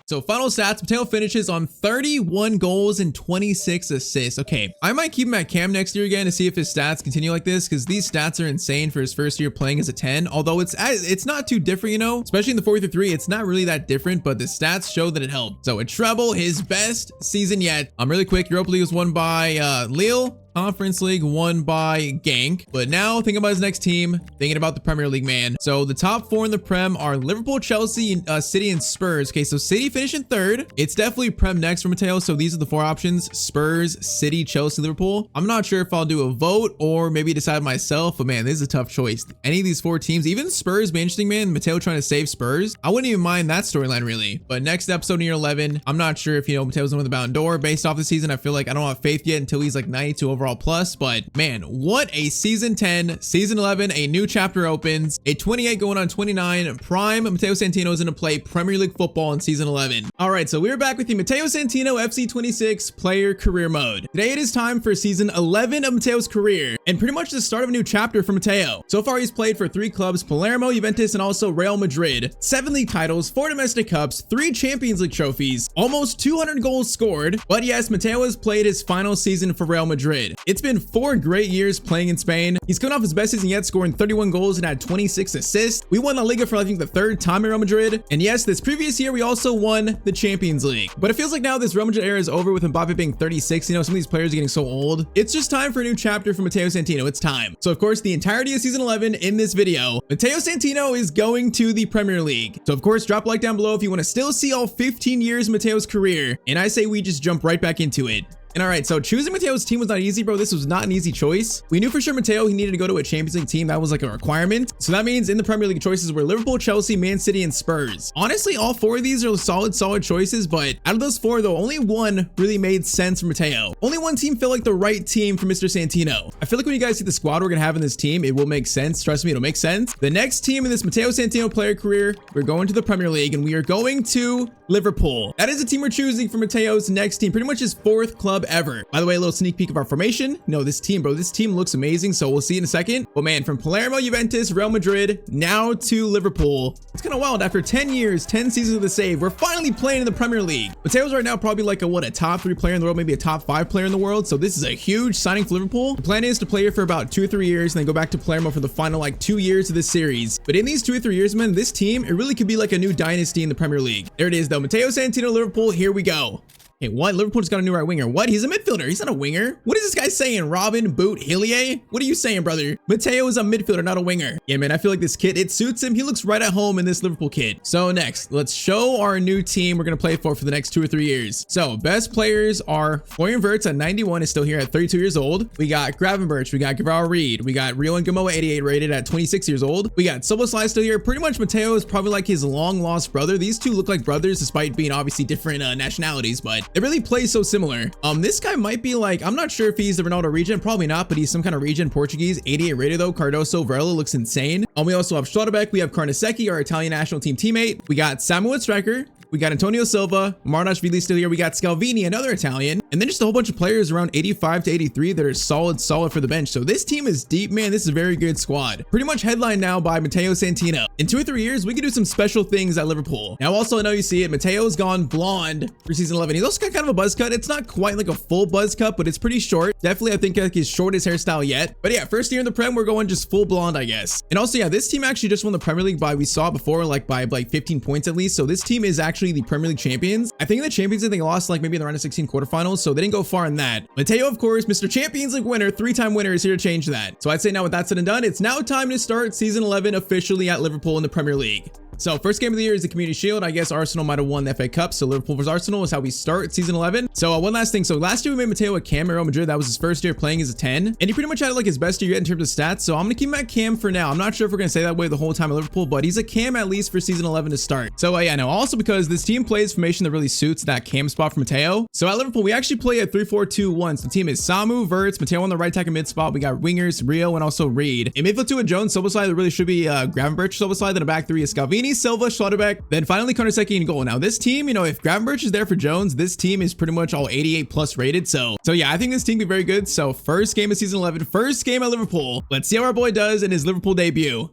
[SPEAKER 1] So final stats, Matteo finishes on 31 goals and 26 assists. Okay, I might keep him at Cam next year again to see if his stats continue like this, because these stats are insane for his first year playing as a 10. Although it's not too different, you know, especially in the 4-3-3, it's not really that different, but the stats show that it helped. So a treble, his best season yet. Really quick, Europa League was won by Lille. Conference League won by Gank. But now thinking about his next team, thinking about the Premier League, man. So the top 4 in the Prem are Liverpool, Chelsea, City, and Spurs. Okay, so City finished in 3rd. It's definitely Prem next for Matteo. So these are the 4 options: Spurs, City, Chelsea, Liverpool. I'm not sure if I'll do a vote or maybe decide myself, but man, this is a tough choice. Any of these 4 teams, even Spurs, be interesting, man. Matteo trying to save Spurs. I wouldn't even mind that storyline, really. But next episode in year 11, I'm not sure if, Mateo's gonna win the Ballon d'Or based off the season. I feel like I don't have faith yet until he's like 92 overall plus. But man, what a season 10, season 11, a new chapter opens. A 28 going on 29. Prime Matteo Santino is gonna play Premier League football in season 11. All right, so we're back with the Matteo Santino FC 26 player career mode. Today it is time for season 11 of Matteo's career, and pretty much the start of a new chapter for Matteo. So far, he's played for 3 clubs: Palermo, Juventus, and also Real Madrid. 7 league titles, 4 domestic cups, 3 Champions League trophies, almost 200 goals scored. But yes, Matteo has played his final season for Real Madrid. It's been 4 great years playing in Spain. He's coming off his best season yet, scoring 31 goals and had 26 assists. We won La Liga for I think the 3rd time in Real Madrid. And yes, this previous year we also won the Champions League. But it feels like now this Real Madrid era is over with Mbappe being 36. Some of these players are getting so old. It's just time for a new chapter for Matteo Santino. It's time. So of course, the entirety of season 11 in this video, Matteo Santino is going to the Premier League. So of course, drop a like down below if you want to still see all 15 years of Matteo's career. And I say we just jump right back into it. And all right, so choosing Matteo's team was not easy, bro. This was not an easy choice. We knew for sure Matteo, he needed to go to a Champions League team. That was like a requirement. So that means in the Premier League choices were Liverpool, Chelsea, Man City, and Spurs. Honestly, all 4 of these are solid choices, but out of those 4 though, only one really made sense for Matteo. Only one team felt like the right team for Mr. Santino. I feel like when you guys see the squad we're gonna have in this team, it will make sense. Trust me, it'll make sense. The next team in this Matteo Santino player career, we're going to the Premier League, and we are going to Liverpool. That is the team we're choosing for Matteo's next team, pretty much his 4th club ever. By the way, a little sneak peek of our formation. No, this team, bro, this team looks amazing, so we'll see in a second. But man, from Palermo, Juventus, Real Madrid, now to Liverpool. It's kind of wild. After 10 years, 10 seasons of the save, we're finally playing in the Premier League. Matteo's right now probably like a top 3 player in the world, maybe a top 5 player in the world. So this is a huge signing for Liverpool. The plan is to play here for about 2 or 3 years and then go back to Palermo for the final like 2 years of this series. But in these 2 or 3 years, man, this team, it really could be like a new dynasty in the Premier League. There it is though. Matteo Santino, Liverpool, here we go. Hey, what? Liverpool just got a new right winger. What? He's a midfielder. He's not a winger. What is this guy saying? Robin, Boot, Hillier? What are you saying, brother? Matteo is a midfielder, not a winger. Yeah, man, I feel like this kit, it suits him. He looks right at home in this Liverpool kit. So next, let's show our new team we're going to play for the next 2 or 3 years. So best players are Florian Wirtz at 91, is still here at 32 years old. We got Gravenberch. We got Gavril Reed. We got Rio and Gamoa 88 rated at 26 years old. We got Soboslai still here. Pretty much Matteo is probably like his long lost brother. These two look like brothers despite being obviously different nationalities, but they really play so similar. This guy might be like, I'm not sure if he's the Ronaldo region, probably not, but he's some kind of region Portuguese. 88 rated though. Cardoso, Varela looks insane. We also have Schlotterbeck. We have Carnesecchi, our Italian national team teammate. We got Samuel Striker. We got Antonio Silva, Marnashvili still here. We got Scalvini, another Italian, and then just a whole bunch of players around 85 to 83 that are solid for the bench. So this team is deep, man. This is a very good squad. Pretty much headlined now by Matteo Santino. In 2 or 3 years, we could do some special things at Liverpool. Now, also, I know you see it. Matteo's gone blonde for season 11. He's also got kind of a buzz cut. It's not quite like a full buzz cut, but it's pretty short. Definitely, I think like his shortest hairstyle yet. But yeah, first year in the Prem, we're going just full blonde, I guess. And also, yeah, this team actually just won the Premier League we saw before, like by 15 points at least. So this team is actually the Premier League champions. I think in the Champions League, they lost like maybe in the round of 16 quarterfinals, so they didn't go far in that. Matteo, of course, Mr. Champions League winner, 3-time winner, is here to change that. So I'd say now with that said and done, it's now time to start season 11 officially at Liverpool in the Premier League. So first game of the year is the Community Shield. I guess Arsenal might have won the FA Cup. So Liverpool versus Arsenal is how we start season 11. So one last thing. So last year we made Matteo a cam at Real Madrid. That was his first year playing as a 10. And he pretty much had like his best year yet in terms of stats. So I'm going to keep him at cam for now. I'm not sure if we're going to stay that way the whole time at Liverpool, but he's a cam at least for season 11 to start. So yeah, no, also because this team plays formation that really suits that cam spot for Matteo. So at Liverpool, we actually play a 3-4-2-1. So the team is Samu, Wirtz, Matteo on the right tackle mid spot. We got wingers, Rio, and also Reed. In midfield 2 with Jones, Soboslai, there really should be Gravenberch, Soboslai. Then a back 3 is Scalvini, Silva, Schlotterbeck. Then finally Carnesecchi in goal. Now this team, if Gravenberch is there for Jones, this team is pretty much all 88 plus rated. So yeah, I think this team will be very good. So first game of season 11, first game at Liverpool. Let's see how our boy does in his Liverpool debut.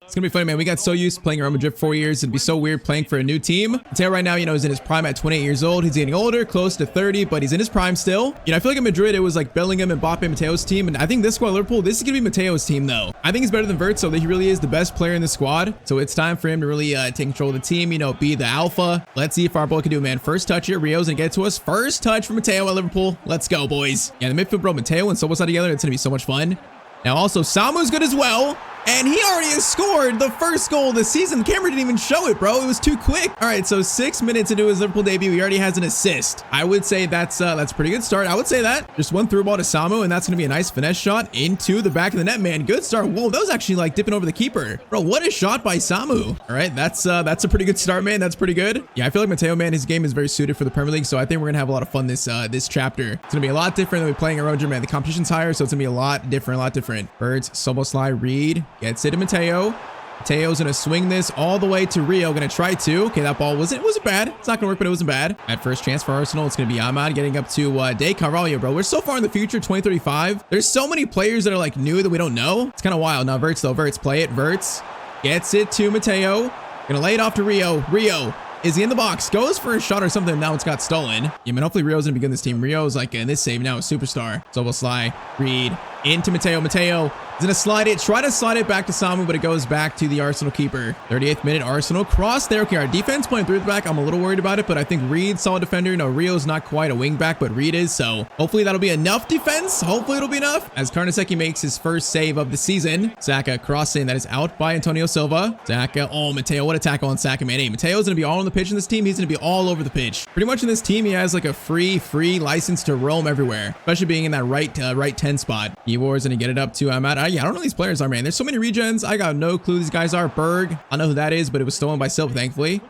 [SPEAKER 1] It's gonna be funny, man. We got so used to playing Real Madrid for 4 years. It'd be so weird playing for a new team. Matteo right now, is in his prime at 28 years old. He's getting older, close to 30, but he's in his prime still. I feel like in Madrid, it was like Bellingham, Mbappe, Mateo's team. And I think this squad, Liverpool, this is gonna be Mateo's team, though. I think he's better than Wirtz, so that he really is the best player in the squad. So it's time for him to really take control of the team, be the alpha. Let's see if our boy can do it, man. First touch here. Rio's gonna get to us. First touch for Matteo at Liverpool. Let's go, boys. Yeah, the midfield, bro, Matteo and Soboslai together. It's gonna be so much fun. Now also, Samu's good as well. And he already has scored the first goal of the season. The camera didn't even show it, bro. It was too quick. All right, so 6 minutes into his Liverpool debut, he already has an assist. I would say that's a pretty good start. I would say that. Just one through ball to Samu, and that's going to be a nice finesse shot into the back of the net, man. Good start. Whoa, that was actually like dipping over the keeper. Bro, what a shot by Samu. All right, that's a pretty good start, man. That's pretty good. Yeah, I feel like Matteo, man, his game is very suited for the Premier League, so I think we're going to have a lot of fun this chapter. It's going to be a lot different than we playing at Roger, man. The competition's higher, so it's going to be a lot different. Birds, Soboslai, Reed, gets it to Matteo. Mateo's gonna swing this all the way to Rio. Gonna try to. Okay, that ball wasn't bad. It's not gonna work, but it wasn't bad. At first chance for Arsenal, it's gonna be Ahmad getting up to De Carvalho, bro. We're so far in the future, 2035. There's so many players that are like new that we don't know. It's kind of wild. Now Wirtz though. Wirtz, play it. Wirtz gets it to Matteo. Gonna lay it off to Rio. Rio. Is he in the box? Goes for a shot or something. Now it's got stolen. Yeah, man, hopefully Rio's gonna be good in this team. Rio's like in this save now a superstar. Soboslai, Reed, into Matteo. Matteo is gonna slide it. Try to slide it back to Samu, but it goes back to the Arsenal keeper. 38th minute, Arsenal cross there. Okay, our defense playing through the back. I'm a little worried about it, but I think Reed's solid defender. No, Rio's not quite a wing back, but Reed is. So hopefully that'll be enough defense. Hopefully it'll be enough. As Karnaseki makes his first save of the season. Saka crossing. That is out by Antonio Silva. Saka. Oh, Matteo. What a tackle on Saka, man. Hey, Mateo's gonna be all on the pitch in this team. He's gonna be all over the pitch. Pretty much in this team, he has like a free license to roam everywhere, especially being in that right 10 spot. Ivor's gonna get it up to Ahmad. Yeah, I don't know who these players are, man. There's so many regens. I got no clue who these guys are. Berg. I don't know who that is, but it was stolen by Silva, thankfully.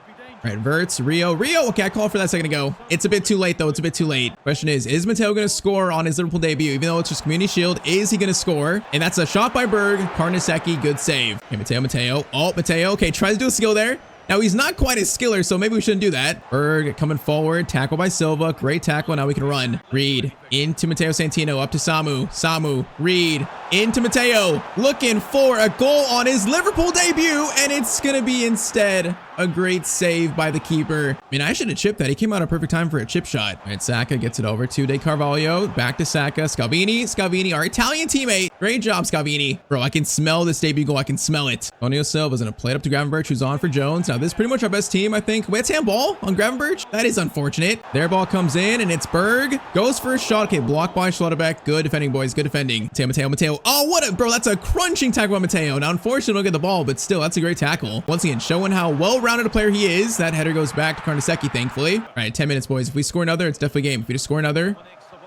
[SPEAKER 1] All right, Wirtz, Rio. Okay, I called for that a second ago. It's a bit too late, though. It's a bit too late. Question is Matteo going to score on his Liverpool debut? Even though it's just Community Shield, is he going to score? And that's a shot by Berg. Karnaseki, good save. Okay, Matteo. Oh, Matteo. Okay, tries to do a skill there. Now, he's not quite a skiller, so maybe we shouldn't do that. Berg coming forward. Tackle by Silva. Great tackle. Now we can run. Reed into Matteo Santino. Up to Samu. Samu. Reed into Matteo. Looking for a goal on his Liverpool debut, and it's going to be instead a great save by the keeper. I mean, I should have chipped that. He came out at perfect time for a chip shot. All right, Saka gets it over to De Carvalho. Back to Saka. Scalvini, our Italian teammate. Great job, Scalvini. Bro, I can smell this debut goal. I can smell it. Antonio Silva's going to play it up to Gravenberch, who's on for Jones. Now, this is pretty much our best team, I think. Wait, it's handball on Gravenberch? That is unfortunate. Their ball comes in, and it's Berg. Goes for a shot. Okay, blocked by Schlotterbeck. Good defending, boys. Good defending. Matteo. Oh, bro, that's a crunching tackle by Matteo. Now, unfortunately, don't get the ball, but still, that's a great tackle. Once again, showing how well-rounded a player he is. That header goes back to Karnaseki, thankfully. All right, 10 minutes, boys. If we score another, it's definitely game. If we just score another,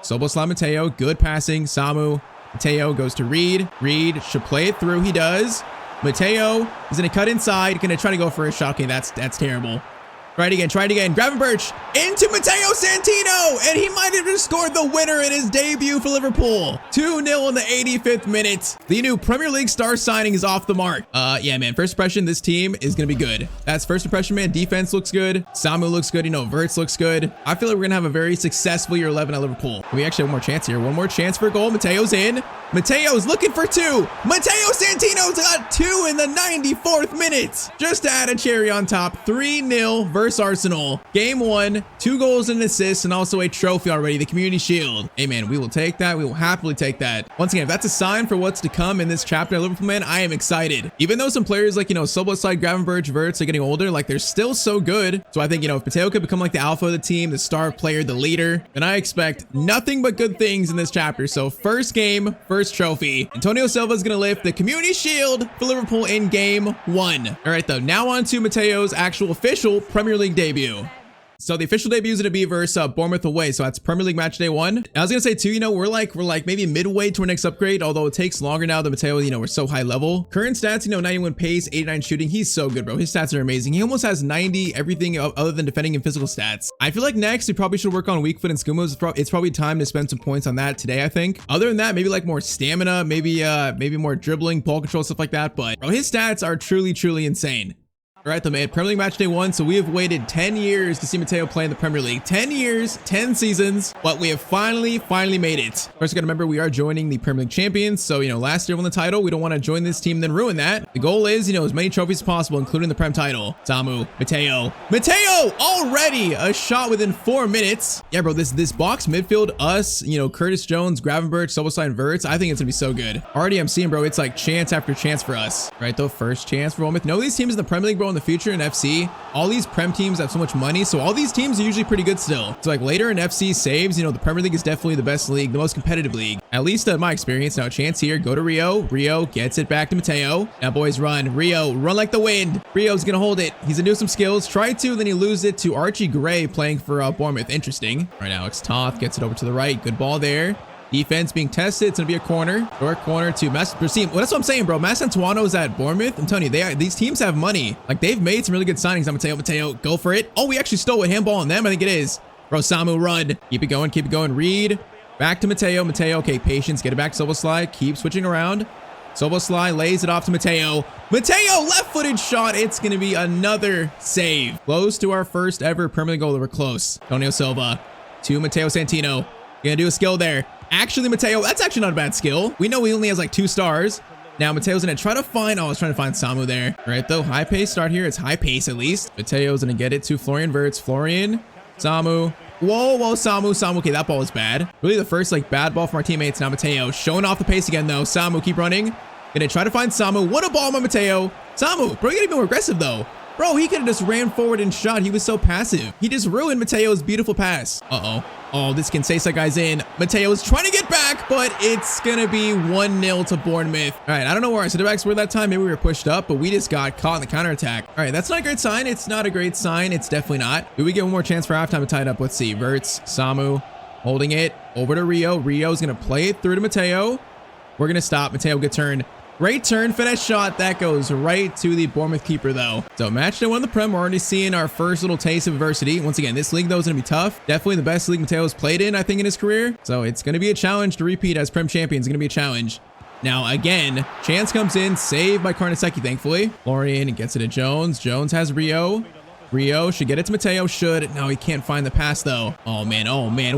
[SPEAKER 1] Soboslai, Matteo. Good passing. Samu. Matteo goes to Reed. Reed should play it through. He does. Matteo is going to cut inside. Going to try to go for a shot. Okay, that's terrible. Try it again. Gravenberch into Matteo Santino. And he might have just scored the winner in his debut for Liverpool. 2-0 in the 85th minute. The new Premier League star signing is off the mark. Yeah, man. First impression, this team is going to be good. That's first impression, man. Defense looks good. Samu looks good. Wirtz looks good. I feel like we're going to have a very successful year 11 at Liverpool. We actually have one more chance here. One more chance for a goal. Mateo's in. Mateo's looking for two. Matteo Santino's got two in the 94th minute. Just to add a cherry on top. 3-0 versus Arsenal. Game 1, 2 goals and an assist, and also a trophy already, the Community Shield. Hey, man, we will take that. We will happily take that. Once again, if that's a sign for what's to come in this chapter at Liverpool, man, I am excited. Even though some players like, Soboslai, Gravenberch, Wirtz are getting older, like they're still so good. So I think, if Matteo could become like the alpha of the team, the star player, the leader, then I expect nothing but good things in this chapter. So first game, first trophy. Antonio Silva is going to lift the Community Shield for Liverpool in game 1. All right, though, now on to Mateo's actual official Premier League debut. So the official debut is going to be versus Bournemouth away. So that's Premier League match day 1. I was going to say too, we're like maybe midway to our next upgrade, although it takes longer now than Matteo, we're so high level. Current stats, 91 pace, 89 shooting. He's so good, bro. His stats are amazing. He almost has 90 everything other than defending and physical stats. I feel like next we probably should work on weak foot and skill moves. It's probably time to spend some points on that today, I think. Other than that, maybe like more stamina, maybe more dribbling, ball control, stuff like that. But bro, his stats are truly insane. All right, though, man. Premier League match day 1. So we have waited 10 years to see Matteo play in the Premier League. 10 years, 10 seasons, but we have finally made it. First, you gotta remember we are joining the Premier League champions. So, last year won the title. We don't want to join this team and then ruin that. The goal is, as many trophies as possible, including the Prem title. Samu, Matteo already a shot within 4 minutes. Yeah, bro, this box midfield, us, Curtis Jones, Gravenberch, Soboslai, and Verts. I think it's gonna be so good. Already I'm seeing, bro, it's like chance after chance for us. Right, though, first chance for Bournemouth. No, these teams in the Premier League, bro, in the future in FC, all these Prem teams have so much money, so all these teams are usually pretty good still. So like later in FC saves, the Premier League is definitely the best league, the most competitive league, at least in my experience. Now a chance here, go to Rio gets it back to Matteo. Now boys, run run like the wind. Rio's gonna hold it. He's gonna do some skills, try to, then he loses it to Archie Gray playing for Bournemouth. Interesting. All right, Alex Toth gets it over to the right. Good ball there. Defense being tested. It's gonna be a corner. Short corner to Well, that's what I'm saying, bro. Matteo Santino is at Bournemouth. I'm telling you, these teams have money. Like, they've made some really good signings. I'm Matteo, go for it. Oh, we actually stole a handball on them. I think it is. Bro, Samu, run. Keep it going. Reed. Back to Matteo. Okay, patience. Get it back to Soboslai. Keep switching around. Soboslai lays it off to Matteo. Left-footed shot. It's gonna be another save. Close to our first ever Premier League goal. We're close. Antonio Silva to Matteo Santino. Gonna do a skill there. Actually, Matteo, that's actually not a bad skill. We know he only has like 2 stars. Now, Matteo's gonna try to find, I was trying to find Samu there. All right, though, high pace start here. It's high pace at least. Matteo's gonna get it to Florian Wirtz. Florian, Samu. Whoa, Samu. Okay, that ball was bad. Really the first like bad ball from our teammates. Now Matteo showing off the pace again though. Samu, keep running. Gonna try to find Samu. What a ball by Matteo. Samu, bro, you gotta be more aggressive though. Bro, he could have just ran forward and shot. He was so passive. He just ruined Matteo's beautiful pass. Oh, this Kinsesa guy's in. Matteo's trying to get back, but it's gonna be 1-0 to Bournemouth. All right, I don't know where our center backs were that time. Maybe we were pushed up, but we just got caught in the counterattack. All right, that's not a great sign. It's not a great sign. It's definitely not. Do we get one more chance for halftime to tie it up? Let's see. Wirtz, Samu, holding it over to Rio. Rio's gonna play it through to Matteo. We're gonna stop. Matteo, good turn. Great turn, finish shot. That goes right to the Bournemouth keeper, though. So match day 1 of the Prem, we're already seeing our first little taste of adversity. Once again, this league, though, is going to be tough. Definitely the best league Matteo's played in, I think, in his career. So it's going to be a challenge to repeat as Prem champion. It's going to be a challenge. Now, again, chance comes in, saved by Karnaseki, thankfully. Florian gets it to Jones. Jones has Rio. Rio should get it to Matteo. No, he can't find the pass, though. Oh, man.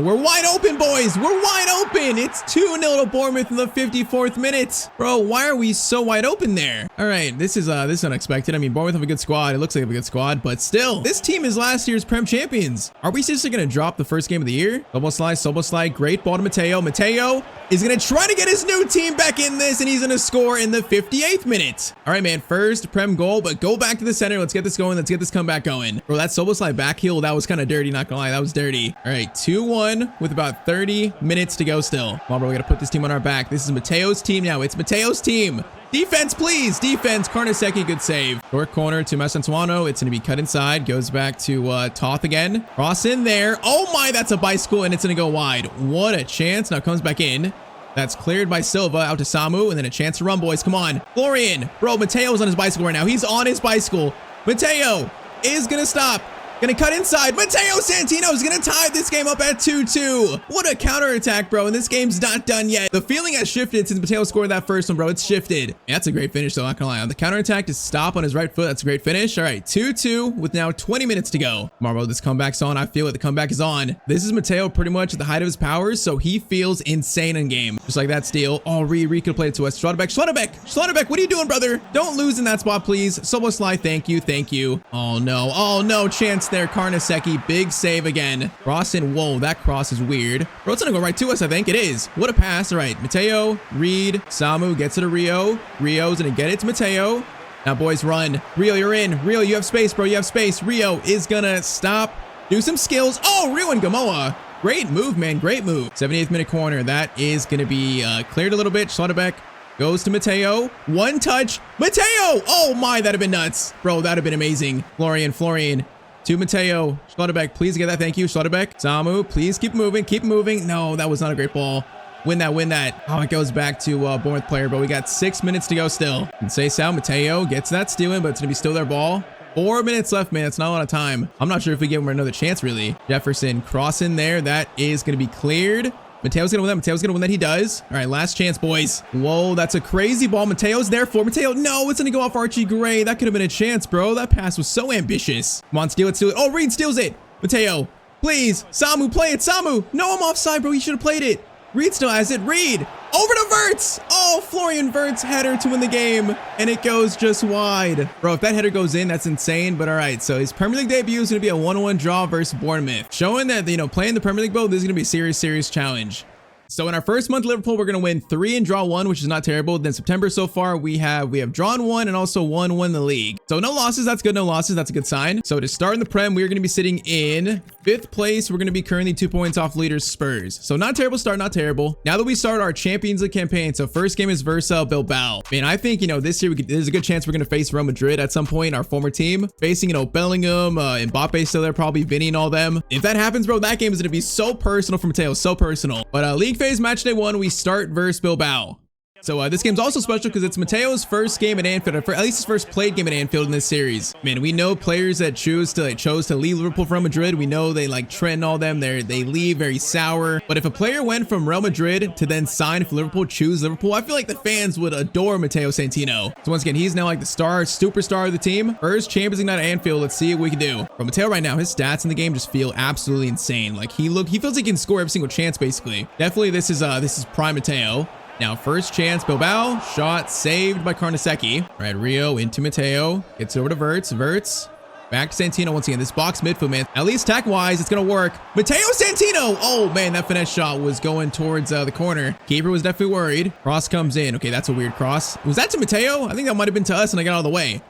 [SPEAKER 1] We're wide open, boys. We're wide open. It's 2-0 to Bournemouth in the 54th minute. Bro, why are we so wide open there? All right, this is unexpected. I mean, Bournemouth have a good squad. It looks like they have a good squad, but still, this team is last year's Prem champions. Are we seriously going to drop the first game of the year? Soboslai, great ball to Matteo. Matteo is going to try to get his new team back in this, and he's going to score in the 58th minute. All right, man, first Prem goal, but go back to the center. Let's get this going. Let's get this comeback going. Bro, that Soboslai back heel, that was kind of dirty, not gonna lie. That was dirty. All right, 2-1 with about 30 minutes to go still. Come on, bro, we gotta put this team on our back. This is Matteo's team now. It's Matteo's team. Defense, please. Defense. Karnaseki, good save. Short corner to Matteo Santino. It's going to be cut inside. Goes back to Toth again. Cross in there. Oh my, that's a bicycle, and it's going to go wide. What a chance. Now comes back in. That's cleared by Silva out to Samu, and then a chance to run, boys. Come on. Florian. Bro, Matteo's on his bicycle right now. He's on his bicycle. Matteo is going to stop. Gonna cut inside. Matteo Santino is gonna tie this game up at 2-2. What a counterattack, bro. And this game's not done yet. The feeling has shifted since Matteo scored that first one, bro. It's shifted. Yeah, that's a great finish, though. Not gonna lie. On the counterattack to stop on his right foot. That's a great finish. All right, 2-2 with now 20 minutes to go. Come on, bro. This comeback's on. I feel it. The comeback is on. This is Matteo pretty much at the height of his powers, so he feels insane in game. Just like that steal. Oh, Reed could play it to us. Schlotterbeck, what are you doing, brother? Don't lose in that spot, please. Soboslai, thank you. Oh, no. Chance there. Karnaseki, big save again. Cross in. Whoa, that cross is weird. Bro, it's gonna go right to us, I think. It is. What a pass. All right, Matteo, Reed, Samu gets it to Rio. Rio's gonna get it to Matteo. Now, boys, run. Rio, you're in. Rio, you have space, bro. You have space. Rio is gonna stop. Do some skills. Oh, Rio and Gamoa. Great move, man. Great move. 78th minute corner. That is gonna be cleared a little bit. Schlotterbeck goes to Matteo. One touch. Matteo! Oh my, that'd have been nuts. Bro, that'd have been amazing. Florian. To Matteo. Schlotterbeck, please get that. Thank you, Schlotterbeck. Samu, please keep moving. No, that was not a great ball. Win that. Oh, it goes back to Bournemouth player, but we got 6 minutes to go still. And say so, Matteo gets that steal in, but it's going to be still their ball. 4 minutes left, man. It's not a lot of time. I'm not sure if we give him another chance, really. Jefferson, cross in there. That is going to be cleared. Mateo's gonna win that. Mateo's gonna win that. He does. All right, last chance, boys. Whoa, that's a crazy ball. Mateo's there for Mateo. No, it's gonna go off Archie Gray. That could have been a chance, bro. That pass was so ambitious. Come on, steal it, steal it. Oh, Reed steals it. Mateo, please. Samu, play it. Samu. No, I'm offside, bro. He should have played it. Reed still has it. Reed. Over to Verts. Oh, Florian Verts header to win the game. And it goes just wide. Bro, if that header goes in, that's insane. But all right, so his Premier League debut is going to be a 1-1 draw versus Bournemouth. Showing that, you know, playing the Premier League, bro, this is going to be a serious challenge. So in our first month, Liverpool, we're going to win 3 and draw 1, which is not terrible. Then September so far, we have drawn 1 and also won the league. So no losses. That's good. No losses. That's a good sign. So to start in the Prem, we're going to be sitting in 5th place. We're going to be currently 2 points off leaders Spurs. So not terrible start. Not terrible. Now that we start our Champions League campaign. So first game is versus Bilbao. Man, I think, you know, this year there's a good chance we're going to face Real Madrid at some point, our former team. Facing, you know, Bellingham, Mbappe still there, probably Vinny and all them. If that happens, bro, that game is going to be so personal for Matteo. So personal. But league phase match day 1. We start versus Bilbao. So this game's also special because it's Mateo's first game at Anfield, or at least his first played game at Anfield in this series. Man, we know players that chose to leave Liverpool from Madrid. We know they like Trent and all them. They leave very sour. But if a player went from Real Madrid to then sign for Liverpool, choose Liverpool, I feel like the fans would adore Matteo Santino. So once again, he's now like the superstar of the team. First Champions League night at Anfield. Let's see what we can do. But Matteo right now, his stats in the game just feel absolutely insane. Like he feels like he can score every single chance basically. Definitely this is prime Matteo. Now, first chance, Bilbao, shot saved by Carnesecchi. All right, Rio into Matteo, gets over to Verts, back to Santino once again. This box midfield, man, at least tack-wise, it's gonna work. Matteo Santino! Oh, man, that finesse shot was going towards the corner. Keeper was definitely worried. Cross comes in. Okay, that's a weird cross. Was that to Matteo? I think that might have been to us, and I got out of the way.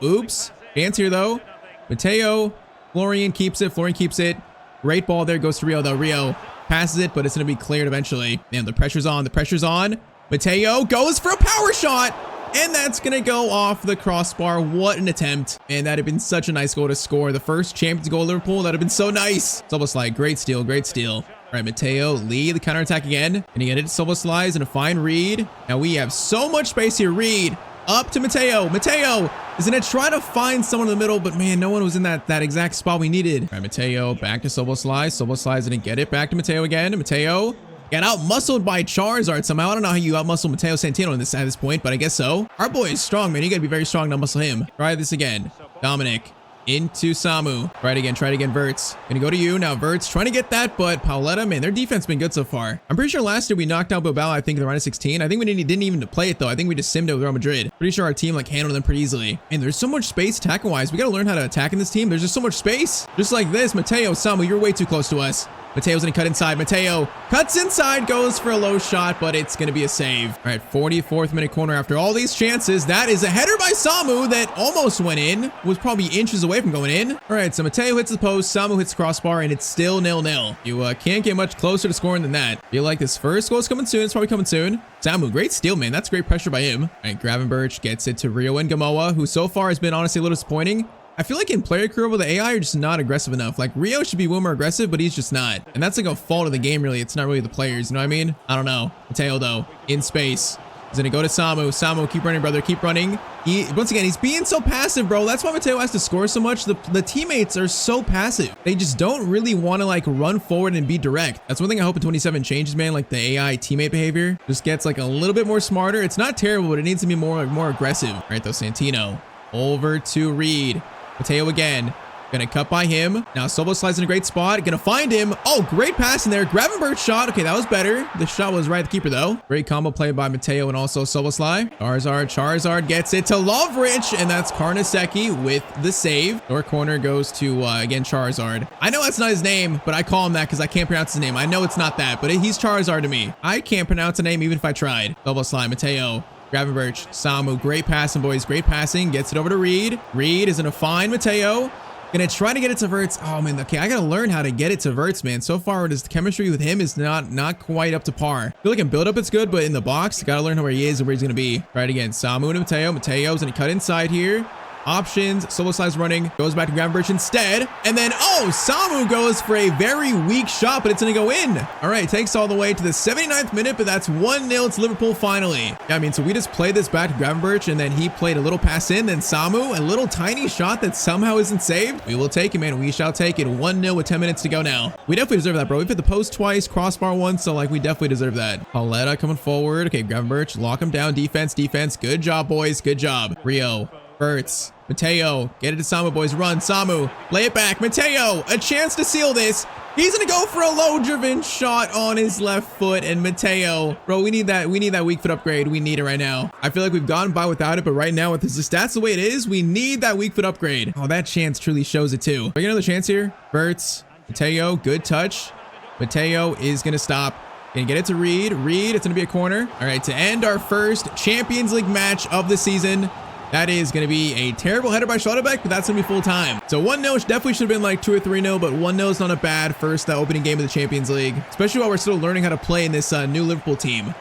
[SPEAKER 1] Oops. Chance here, though. Matteo, Florian keeps it. Great ball there, goes to Rio, though. Rio passes it, but it's going to be cleared eventually. Man, the pressure's on. Mateo goes for a power shot, and that's going to go off the crossbar. What an attempt. Man, that'd have been such a nice goal to score. The first Champions goal of Liverpool, that'd have been so nice. It's almost like great steal. All right, Matteo, lead the counterattack again. And he get it, Silva slides and a fine Reed. Now we have so much space here. Reed up to Matteo. Matteo is going to try to find someone in the middle, but man, no one was in that exact spot we needed. All right, Matteo back to Silva slides. Didn't get it. Back to Matteo again. Matteo got out-muscled by Charizard somehow. I don't know how you out-muscle Matteo Santino at this point, but I guess so. Our boy is strong, man. You got to be very strong to muscle him. Try this again. Dominic into Samu. Try it again, Verts. Gonna go to you. Now Verts trying to get that, but Pauletta, man, their defense been good so far. I'm pretty sure last year we knocked out Bilbao, I think, in the round of 16. I think we didn't even play it, though. I think we just simmed it with Real Madrid. Pretty sure our team, like, handled them pretty easily. And there's so much space attacking-wise. We gotta learn how to attack in this team. There's just so much space. Just like this. Matteo, Samu, you're way too close to us. Mateo's gonna cut inside. Matteo cuts inside, goes for a low shot, but it's gonna be a save. All right, 44th minute corner after all these chances. That is a header by Samu that almost went in. Was probably inches away from going in. All right, so Matteo hits the post, Samu hits the crossbar, and it's still 0-0. You can't get much closer to scoring than that. Feel like this first goal is coming soon. It's probably coming soon. Samu, great steal, man. That's great pressure by him. All right, Gravenberch gets it to Rio and Gamoa, who so far has been honestly a little disappointing. I feel like in player career the AI are just not aggressive enough. Like Rio should be way more aggressive, but he's just not. And that's like a fault of the game, really. It's not really the players, you know what I mean? I don't know. Matteo, though, in space. He's gonna go to Samu. Samu, keep running, brother. Keep running. Once again, he's being so passive, bro. That's why Matteo has to score so much. The teammates are so passive. They just don't really want to like run forward and be direct. That's one thing I hope in 27 changes, man. Like the AI teammate behavior just gets like a little bit more smarter. It's not terrible, but it needs to be more aggressive. All right, though, Santino over to Reed. Matteo again. Gonna cut by him. Now Silva slides in a great spot. Gonna find him. Oh, great pass in there. Gravenberch shot. Okay, that was better. The shot was right at the keeper, though. Great combo play by Matteo and also Silva slide. Charizard gets it to Lovrich, and that's Carnesecchi with the save. Door corner goes to, again, Charizard. I know that's not his name, but I call him that because I can't pronounce his name. I know it's not that, but he's Charizard to me. I can't pronounce a name even if I tried. Silva slide. Matteo. Gravenberch, Samu, great passing, boys. Great passing. Gets it over to Reed. Reed is gonna find Matteo. Gonna try to get it to Verts. Oh, man. Okay, I gotta learn how to get it to Verts, man. So far, the chemistry with him is not quite up to par. I feel like in build-up it's good, but in the box, gotta learn where he is and where he's gonna be. Try it again. Samu to Matteo. Mateo's gonna cut inside here. Options, solo slice running, goes back to Gravenberch instead. And then, oh, Samu goes for a very weak shot, but it's going to go in. All right, takes all the way to the 79th minute, but that's 1-0 to Liverpool finally. Yeah, I mean, so we just played this back to Gravenberch, and then he played a little pass in, then Samu, a little tiny shot that somehow isn't saved. We will take it, man. We shall take it. 1-0 with 10 minutes to go now. We definitely deserve that, bro. We've hit the post twice, crossbar once, so like we definitely deserve that. Pauletta coming forward. Okay, Gravenberch, lock him down. Defense, defense. Good job, boys. Good job. Rio, Bertz, Matteo, get it to Samu, boys. Run, Samu, lay it back. Matteo, a chance to seal this. He's gonna go for a low-driven shot on his left foot, and Matteo, bro, we need that weak foot upgrade. We need it right now. I feel like we've gone by without it, but right now with the stats the way it is, we need that weak foot upgrade. Oh, that chance truly shows it too. We get another chance here. Bertz, Matteo, good touch. Matteo is gonna stop. Gonna get it to Reed. Reed, it's gonna be a corner. All right, to end our first Champions League match of the season. That is going to be a terrible header by Schlotterbeck, but that's going to be full time. So 1-0 definitely should have been like 2 or 3-0, but 1-0 is not a bad first opening game of the Champions League, especially while we're still learning how to play in this new Liverpool team.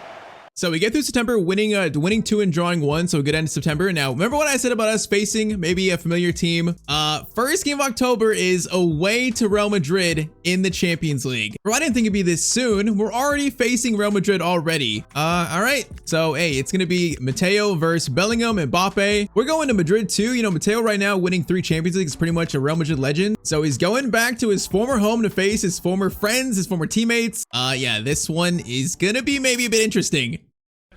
[SPEAKER 1] So we get through September winning 2 and drawing 1, so a good end of September. Now, remember what I said about us facing maybe a familiar team? First game of October is away to Real Madrid in the Champions League. Bro, I didn't think it'd be this soon. We're already facing Real Madrid already. All right. So, hey, it's going to be Matteo versus Bellingham and Mbappe. We're going to Madrid too. You know, Matteo right now winning 3 Champions Leagues is pretty much a Real Madrid legend. So he's going back to his former home to face his former friends, his former teammates. Yeah, this one is going to be maybe a bit interesting.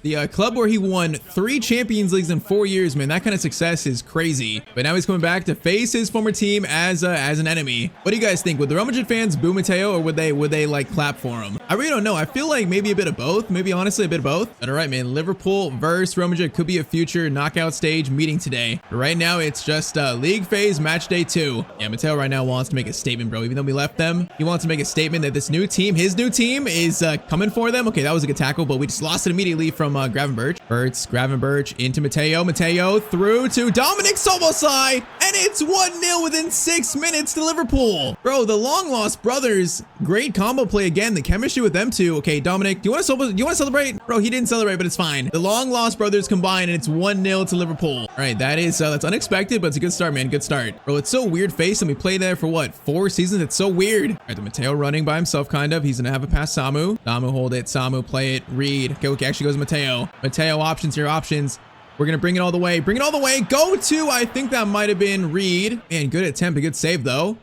[SPEAKER 1] The club where he won 3 Champions Leagues in 4 years, man, that kind of success is crazy. But now he's coming back to face his former team as an enemy. What do you guys think? Would the Real Madrid fans boo Matteo, or would they like clap for him? I really don't know. I feel like maybe a bit of both. Maybe honestly a bit of both. But all right, man, Liverpool versus Real Madrid could be a future knockout stage meeting today. But right now, it's just league phase match day 2. Yeah, Matteo right now wants to make a statement, bro. Even though we left them, he wants to make a statement that this new team, his new team, is coming for them. Okay, that was a good tackle, but we just lost it immediately from Gravenberch. Gravenberch into Matteo. Matteo through to Dominic Szoboszlai, and it's 1-0 within 6 minutes to Liverpool. Bro, the long lost brothers, great combo play again. The chemistry with them two. Okay, Dominic, do you want to celebrate? Bro, he didn't celebrate, but it's fine. The long lost brothers combined, and it's 1-0 to Liverpool. All right, that's unexpected, but it's a good start, man. Good start. Bro, it's so weird face, and we played there for what, 4 seasons? It's so weird. All right, the Matteo running by himself, kind of. He's gonna have a pass. Samu. Samu hold it. Samu play it. Reed. Okay, actually goes Matteo. Matteo options here, options. We're gonna bring it all the way. Bring it all the way. Go to, I think that might have been Reed. Man, good attempt, a good save though.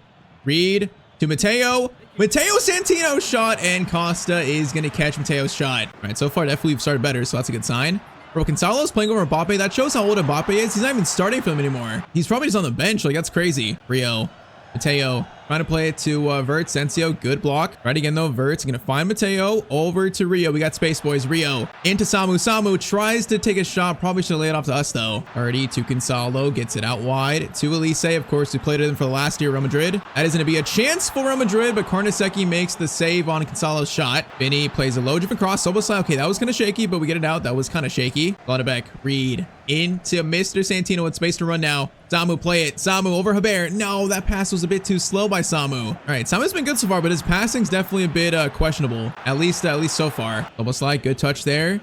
[SPEAKER 1] Reed to Matteo. Matteo Santino shot, and Costa is gonna catch Matteo's shot. All right, so far definitely we've started better, so that's a good sign. Bro, Gonzalo's playing over Mbappe. That shows how old Mbappe is. He's not even starting for them anymore. He's probably just on the bench. Like, that's crazy. Rio, Matteo. Trying to play it to Vert. Sensio, good block. Right again though, Vert's gonna find Matteo. Over to Rio. We got space, boys. Rio into Samu. Samu tries to take a shot. Probably should have laid it off to us though. Already to Gonzalo. Gets it out wide to Elise. Of course, we played with him for the last year, Real Madrid. That is gonna be a chance for Real Madrid, but Karnaseki makes the save on Gonzalo's shot. Vinny plays a low driven cross. Szoboszlai. Okay, that was kind of shaky, but we get it out. That was kind of shaky. Schlotterbeck. Reed into Mr. Santino with space to run now. Samu, play it. Samu over Haber. No, that pass was a bit too slow by Samu. All right, Samu's been good so far, but his passing's definitely a bit questionable. At least so far. Almost like good touch there.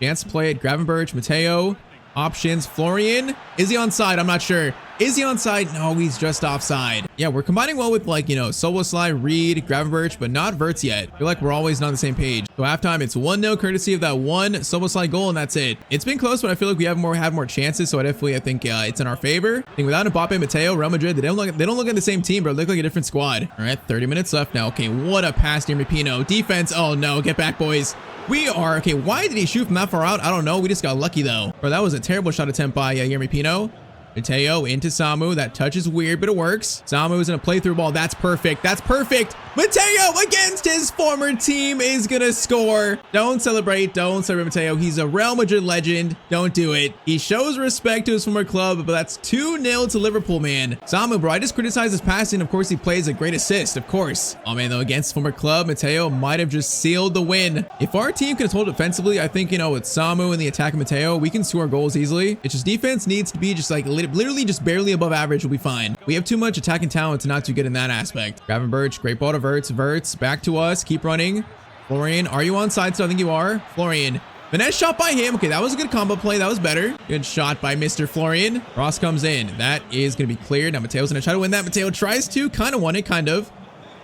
[SPEAKER 1] Chance to play it. Gravenberch, Matteo. Options. Florian. Is he onside? I'm not sure. Is he onside? No, he's just offside. Yeah, we're combining well with, like, you know, Szoboszlai, Reed, Gravenberch, but not Verts yet. I feel like we're always not on the same page. So halftime, it's 1-0 courtesy of that one Szoboszlai goal, and that's it. It's been close, but I feel like we have more chances, so I think it's in our favor. I think without Mbappe and Matteo, Real Madrid, they don't look at the same team, but they look like a different squad. All right, 30 minutes left now. Okay, what a pass near Pino. Defense. Oh no, get back, boys. We are okay. Why did he shoot from that far out? I don't know. We just got lucky though. Bro, that was a terrible shot attempt by Yeremy Pino. Matteo into Samu. That touch is weird, but it works. Samu is gonna play through ball. That's perfect. That's perfect. Matteo against his former team is gonna score. Don't celebrate. Don't celebrate Matteo. He's a Real Madrid legend. Don't do it. He shows respect to his former club, but that's 2-0 to Liverpool, man. Samu, bro, I just criticized his passing. Of course, he plays a great assist, of course. Oh man, though, against former club, Matteo might have just sealed the win. If our team can hold defensively, I think, you know, with Samu and the attack of Matteo, we can score goals easily. It's just defense needs to be just like literally just barely above average will be fine. We have too much attacking talent to not too good in that aspect. Gravenberch, great ball to Verts. Verts back to us. Keep running. Florian, are you onside? So I think you are. Florian Finesse shot by him. Okay, that was a good combo play. That was better. Good shot by Mr. Florian. Cross comes in. That is going to be cleared. Now Mateo's going to try to win that. Matteo tries to. Kind of won it, kind of.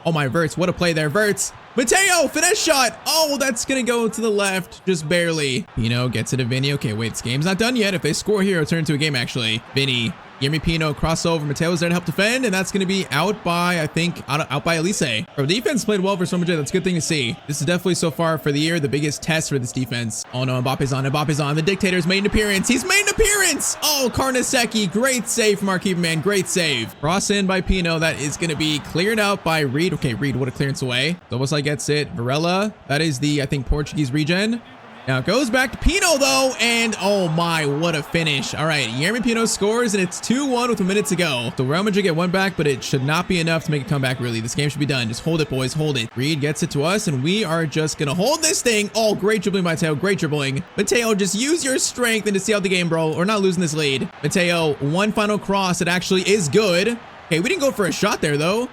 [SPEAKER 1] Oh my, Verts. What a play there, Verts. Matteo, finesse shot. Oh, that's going to go to the left. Just barely. Pino gets it to Vinny. Okay, wait, this game's not done yet. If they score here, it'll turn into a game, actually. Vinny. Yemi Pino crossover. Mateo's there to help defend, and that's going to be out by, I think, out by Elise. Bro, defense played well for so much. That's a good thing to see. This is definitely so far for the year the biggest test for this defense. Oh no, Mbappe's on. Mbappe's on. The dictator's made an appearance. He's made an appearance. Oh, Carnesecchi. Great save from our keeper, man. Great save. Cross in by Pino. That is going to be cleared out by Reed. Okay, Reed, what a clearance away. Soboslai gets it. Varela. That is the, I think, Portuguese regen. Now it goes back to Pino though, and oh my, what a finish. All right, Yeremy Pino scores, and it's 2-1 with a minute to go. So Real Madrid get one back, but it should not be enough to make a comeback, really. This game should be done. Just hold it, boys, hold it. Reed gets it to us, and we are just gonna hold this thing. Oh, great dribbling by Matteo, great dribbling. Matteo, just use your strength and to see out the game, bro. We're not losing this lead. Matteo, one final cross. It actually is good. Okay, we didn't go for a shot there though.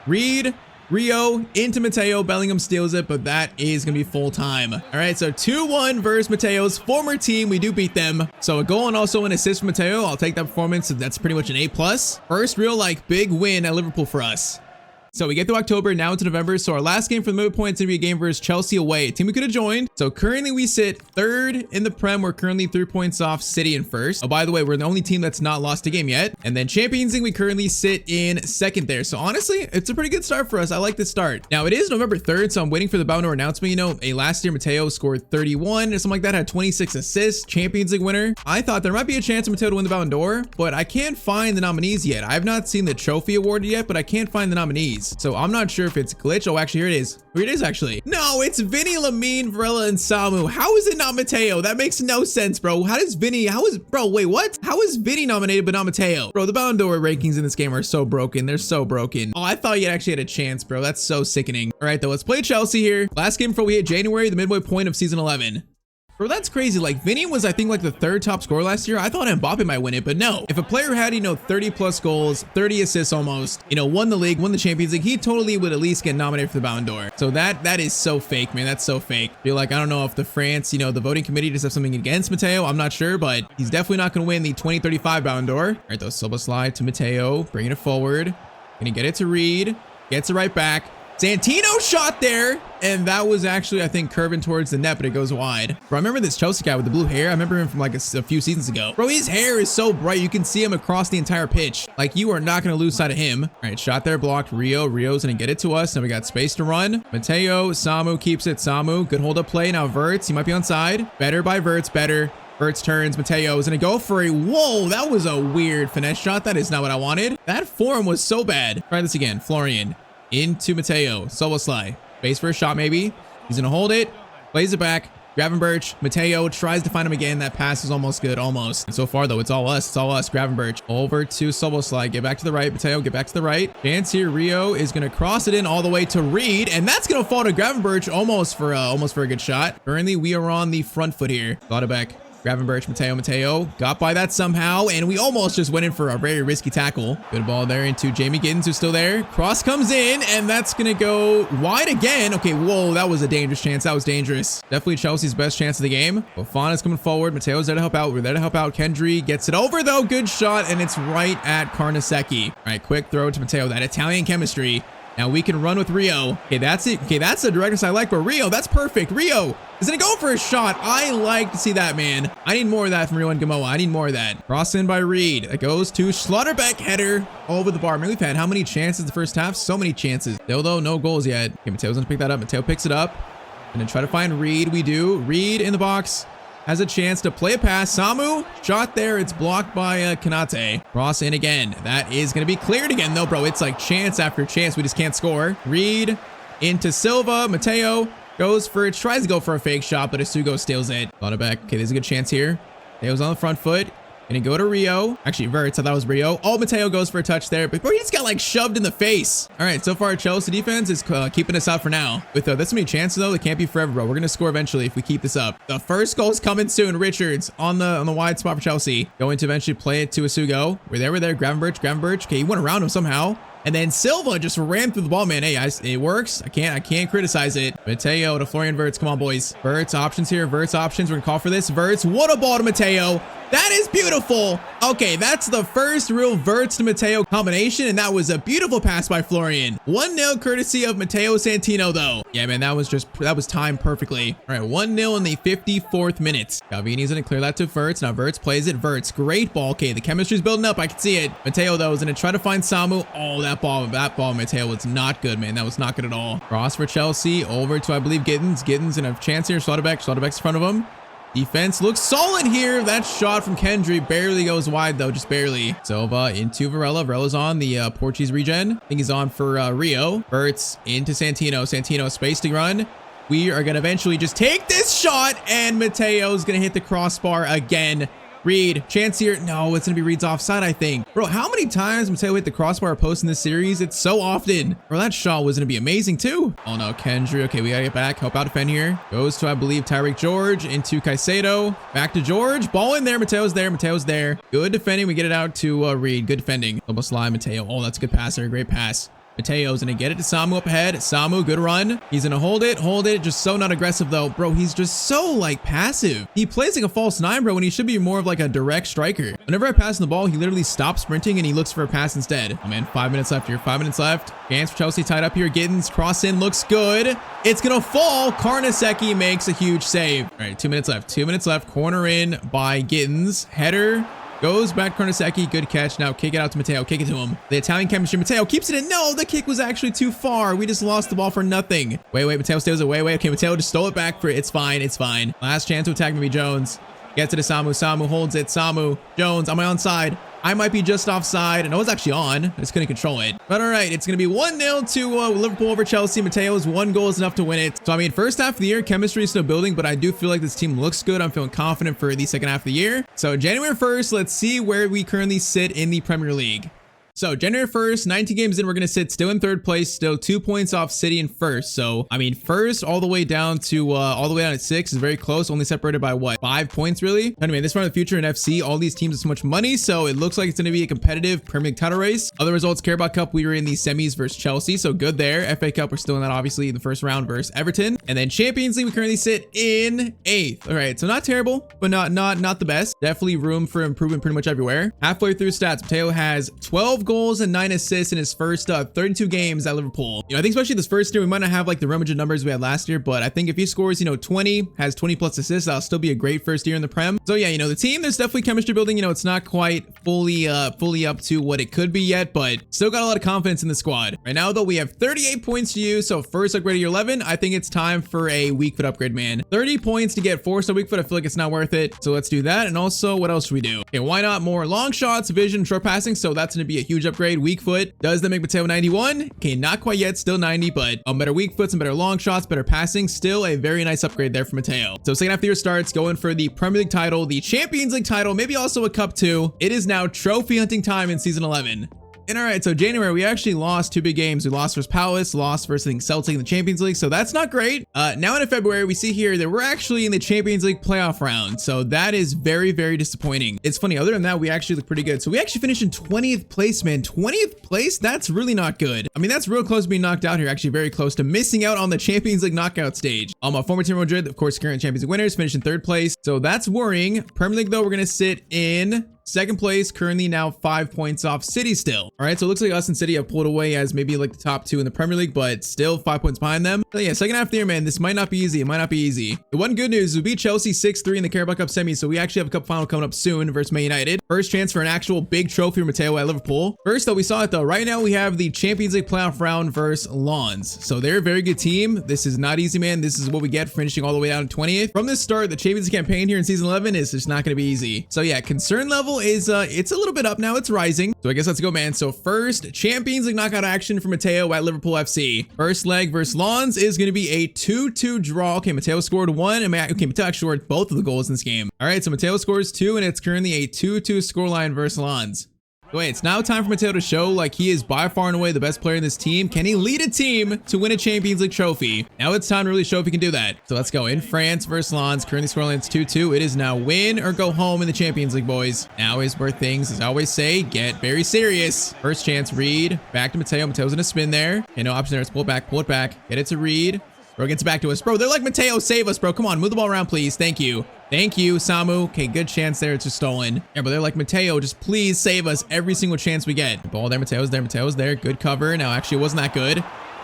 [SPEAKER 1] Reed. Rio into Matteo. Bellingham steals it, but that is going to be full time. All right, so 2-1 versus Matteo's former team. We do beat them. So a goal and also an assist from Matteo. I'll take that performance. That's pretty much an A+. First real, big win at Liverpool for us. So we get through October, now into November. So our last game for the midway point is going to be a game versus Chelsea away, a team we could have joined. So currently we sit third in the Prem. We're currently 3 points off City in first. Oh, by the way, we're the only team that's not lost a game yet. And then Champions League, we currently sit in second there. So honestly, it's a pretty good start for us. I like this start. Now it is November 3rd, so I'm waiting for the Ballon d'Or announcement. You know, last year Matteo scored 31 or something like that, had 26 assists, Champions League winner. I thought there might be a chance for Matteo to win the Ballon d'Or, but I can't find the nominees yet. I've not seen the trophy awarded yet, but I can't find the nominees. So I'm not sure if it's glitch. Oh, actually, here it is. Here it is, actually. No, it's Vinny, Lamine, Varela, and Samu. How is it not Matteo? That makes no sense, bro. Bro, wait, what? How is Vinny nominated but not Matteo? Bro, the Ballon d'Or rankings in this game are so broken. They're so broken. Oh, I thought you actually had a chance, bro. That's so sickening. All right, though, let's play Chelsea here. Last game before we hit January, the midway point of season 11. Bro, that's crazy. Vinny was, I think, the third top scorer last year. I thought Mbappe might win it, but no. If a player had, 30 plus goals, 30 assists almost, won the league, won the Champions League, he totally would at least get nominated for the Ballon d'Or. So that is so fake, man. That's so fake. I feel I don't know if the France, the voting committee just have something against Matteo. I'm not sure, but he's definitely not going to win the 2035 Ballon d'Or. All right, though, Soboslai to Matteo, bringing it forward. Gonna get it to Reed. Gets it right back. Santino shot there, and that was actually, I think, curving towards the net, but it goes wide. Bro, I remember this Chelsea guy with the blue hair. I remember him from a few seasons ago. Bro, his hair is so bright. You can see him across the entire pitch. You are not going to lose sight of him. All right, shot there, blocked. Rio's going to get it to us. Now we got space to run. Matteo, Samu keeps it. Samu, good hold up play. Now Verts, he might be onside. Better by Verts, better. Verts turns. Matteo is going to go for a, whoa, that was a weird finesse shot. That is not what I wanted. That form was so bad. Try this again. Florian. Into Matteo. Soboslai. Base for a shot, maybe. He's going to hold it. Plays it back. Gravenberch. Matteo tries to find him again. That pass is almost good. Almost. And so far, though, it's all us. It's all us. Gravenberch. Over to Soboslai. Get back to the right. Matteo, get back to the right. Chance here. Rio is going to cross it in all the way to Reed. And that's going to fall to Gravenberch almost for a good shot. Currently, we are on the front foot here. Lauderbach. Gravenberch, Matteo got by that somehow, and we almost just went in for a very risky tackle. Good ball there into Jamie Giddens, who's still there. Cross comes in, and that's gonna go wide again. Okay, whoa, that was a dangerous chance. That was dangerous. Definitely Chelsea's best chance of the game. Fofana's coming forward. Matteo's there to help out. We're there to help out. Kendry gets it over, though. Good shot, and it's right at Carnesecchi. All right, quick throw to Matteo. That Italian chemistry. Now we can run with Rio. Okay, that's it. Okay, that's the directness I like, but Rio, that's perfect. Rio is gonna go for a shot. I like to see that, man. I need more of that from Rio and Gamoa. I need more of that. Cross in by Reed. It goes to Schlotterbeck, header over the bar. Man, we've had how many chances the first half? So many chances. Still, though, no goals yet. Okay, Matteo's gonna pick that up. Matteo picks it up. And then try to find Reed. We do. Reed in the box. Has a chance to play a pass. Samu, shot there. It's blocked by Kanate. Cross in again. That is going to be cleared again, though, bro. It's chance after chance. We just can't score. Reed into Silva. Matteo goes for it. Tries to go for a fake shot, but Asugo steals it. Lauderbach. Okay, there's a good chance here. Mateo's on the front foot. Gonna go to Rio. Actually, Verts. I thought it was Rio. Oh, Matteo goes for a touch there, but he just got shoved in the face. All right, so far Chelsea defense is keeping us out for now. With this many chances though, it can't be forever, bro. We're gonna score eventually if we keep this up. The first goal's coming soon. Richards on the wide spot for Chelsea. Going to eventually play it to Asugo. We're there. Gravenberch. Okay, he went around him somehow. And then Silva just ran through the ball, man. Hey, it works. I can't criticize it. Matteo to Florian Wirtz. Come on, boys. Wirtz options here. Wirtz options. We're gonna call for this. Wirtz. What a ball to Matteo. That is beautiful. Okay, that's the first real Wirtz to Matteo combination, and that was a beautiful pass by Florian. 1-0 courtesy of Matteo Santino, though. Yeah, man, that was timed perfectly. All right, 1-0 in the 54th minute. Galvini's gonna clear that to Wirtz. Now Wirtz plays it. Wirtz, great ball. Okay, the chemistry's building up. I can see it. Matteo, though, is gonna try to find Samu. Oh, that ball, Matteo was not good, man. That was not good at all. Cross for Chelsea. Over to, I believe, Giddens. Giddens gonna have a chance here. Schlotterbeck's in front of him. Defense looks solid here. That shot from Kendry barely goes wide, though, just barely. Silva into Varela. Varela's on the Portuguese regen. I think he's on for Rio. Wirtz into Santino. Santino, space to run. We are going to eventually just take this shot, and Matteo's going to hit the crossbar again. Reed, chance here. No, it's going to be Reed's offside, I think. Bro, how many times Matteo hit the crossbar post in this series? It's so often. Bro, that shot was going to be amazing, too. Oh, no, Kendry. Okay, we got to get back. Help out defend here. Goes to, I believe, Tyreek George into Caicedo. Back to George. Ball in there. Matteo's there. Matteo's there. Good defending. We get it out to Reed. Good defending. Almost lie, Matteo. Oh, that's a good pass there. Great pass. Matteo's gonna get it to Samu up ahead. Samu, good run. He's gonna hold it. Just so not aggressive though. Bro, he's just so like passive. He plays like a false nine, bro, when he should be more of like a direct striker. Whenever I pass him the ball, he literally stops sprinting and he looks for a pass instead. Oh man, 5 minutes left here. 5 minutes left. Chance for Chelsea tied up here. Giddens, cross in, looks good. It's gonna fall. Karnaseki makes a huge save. All right, 2 minutes left. 2 minutes left. Corner in by Giddens. Header. Goes back Karnaseki, good catch. Now kick it out to Matteo, kick it to him. The Italian chemistry, Matteo keeps it in. No, the kick was actually too far. We just lost the ball for nothing. Wait, Matteo stays away. Okay, Matteo just stole it back for it. It's fine, it's fine. Last chance to attack maybe Jones. Gets it to Samu. Samu holds it. Samu. Jones on my onside. I might be just offside. No, it's actually on. I just couldn't control it. But all right, it's going to be 1-0 to Liverpool over Chelsea. Matteo's 1 goal is enough to win it. So, I mean, first half of the year, chemistry is still building, but I do feel like this team looks good. I'm feeling confident for the second half of the year. So, January 1st, let's see where we currently sit in the Premier League. So January 1st, 19 games in, we're going to sit still in 3rd place, still 2 points off City in 1st. So, I mean, 1st all the way down to at 6 is very close, only separated by what, 5 points really? Anyway, this part of the future in FC, all these teams have so much money, so it looks like it's going to be a competitive Premier League title race. Other results, Carabao Cup, we were in the semis versus Chelsea, so good there. FA Cup, we're still in that obviously in the first round versus Everton. And then Champions League, we currently sit in 8th. All right, so not terrible, but not the best. Definitely room for improvement pretty much everywhere. Halfway through stats, Matteo has 12 goals and 9 assists in his first 32 games at Liverpool. You know, I think especially this first year, we might not have like the Real Madrid numbers we had last year, but I think if he scores, 20, has 20 plus assists, that'll still be a great first year in the Prem. So yeah, the team, there's definitely chemistry building. It's not quite fully up to what it could be yet, but still got a lot of confidence in the squad. Right now, though, we have 38 points to use. So first upgrade to year 11, I think it's time for a weak foot upgrade, man. 30 points to get 4-star weak foot. I feel like it's not worth it. So let's do that. And also, what else should we do? Okay, why not more long shots, vision, short passing? So that's going to be a huge upgrade. Weak foot. Does that make Matteo 91? Okay, not quite yet, still 90, but better weak foot, some better long shots, better passing. Still a very nice upgrade there for Matteo. So second half of the year starts, going for the Premier League title, the Champions League title, maybe also a Cup too. It is now trophy hunting time in season 11. And all right, so January, we actually lost 2 big games. We lost versus Palace, lost versus, I think, Celtic in the Champions League. So that's not great. Now in February, we see here that we're actually in the Champions League playoff round. So that is very, very disappointing. It's funny. Other than that, we actually look pretty good. So we actually finished in 20th place, man. 20th place? That's really not good. I mean, that's real close to being knocked out here. Actually very close to missing out on the Champions League knockout stage. My former team, Real Madrid, of course, current Champions League winners, finished in 3rd place. So that's worrying. Premier League, though, we're going to sit in 2nd place, currently now 5 points off City still. All right, so it looks like us and City have pulled away as maybe like the top 2 in the Premier League, but still 5 points behind them. So yeah, second half of the year, man, this might not be easy. It might not be easy. The one good news is we beat Chelsea 6-3 in the Carabao Cup semi, so we actually have a cup final coming up soon versus Man United. First chance for an actual big trophy for Matteo at Liverpool. First, though, we saw it though. Right now, we have the Champions League playoff round versus Lens. So they're a very good team. This is not easy, man. This is what we get finishing all the way down to 20th. From the start, the Champions League campaign here in season 11 is just not going to be easy. So yeah, concern level is it's a little bit up now. It's rising. So I guess let's go, man. So first Champions League knockout action for Matteo at Liverpool FC. First leg versus Lens is going to be a 2-2 draw. Okay, Matteo scored 1 and Matteo actually scored both of the goals in this game. All right, so Matteo scores 2 and it's currently a 2-2 scoreline versus Lens. Wait, it's now time for Matteo to show like he is by far and away the best player in this team. Can he lead a team to win a Champions League trophy? Now it's time to really show if he can do that. So let's go. In France versus Lens. Currently scoreline is 2-2. It is now win or go home in the Champions League, boys. Now is where things, as I always say, get very serious. First chance, Reed. Back to Matteo. Mateo's gonna spin there. Okay, no option there. Let's pull it back. Pull it back. Get it to Reed. Bro, gets back to us. Bro, they're like, Matteo, save us, bro. Come on, move the ball around, please. Thank you. Thank you, Samu. Okay, good chance there. It's just stolen. Yeah, but they're like, Matteo, just please save us every single chance we get. Ball there. Mateo's there. Mateo's there. Good cover. Now, actually, it wasn't that good.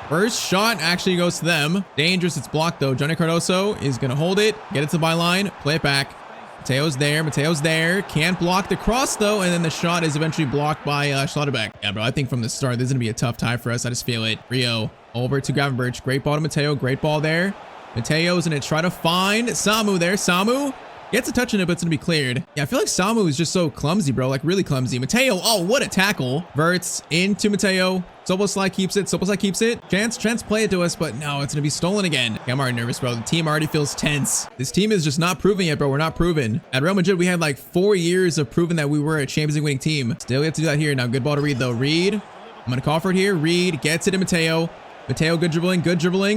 [SPEAKER 1] First shot actually goes to them. Dangerous. It's blocked, though. Johnny Cardoso is going to hold it. Get it to the byline. Play it back. Mateo's there. Mateo's there. Can't block the cross, though. And then the shot is eventually blocked by Schlotterbeck. Yeah, bro, I think from the start, this is going to be a tough tie for us. I just feel it. Rio over to Gravenberch. Great ball to Matteo. Great ball there. Mateo's going to try to find Samu there. Samu gets a touch in it, but it's going to be cleared. Yeah, I feel like Samu is just so clumsy, bro. Like, really clumsy. Matteo, oh, what a tackle. Verts into Matteo. Soboslai keeps it. Soboslai keeps it. Chance play it to us, but no, it's going to be stolen again. Okay, I'm already nervous, bro. The team already feels tense. This team is just not proving it, bro. We're not proven. At Real Madrid, we had like 4 years of proving that we were a Champions League winning team. Still, we have to do that here. Now, good ball to Reed, though. Reed, I'm going to call for it here. Reed gets it to Matteo. Matteo, good dribbling,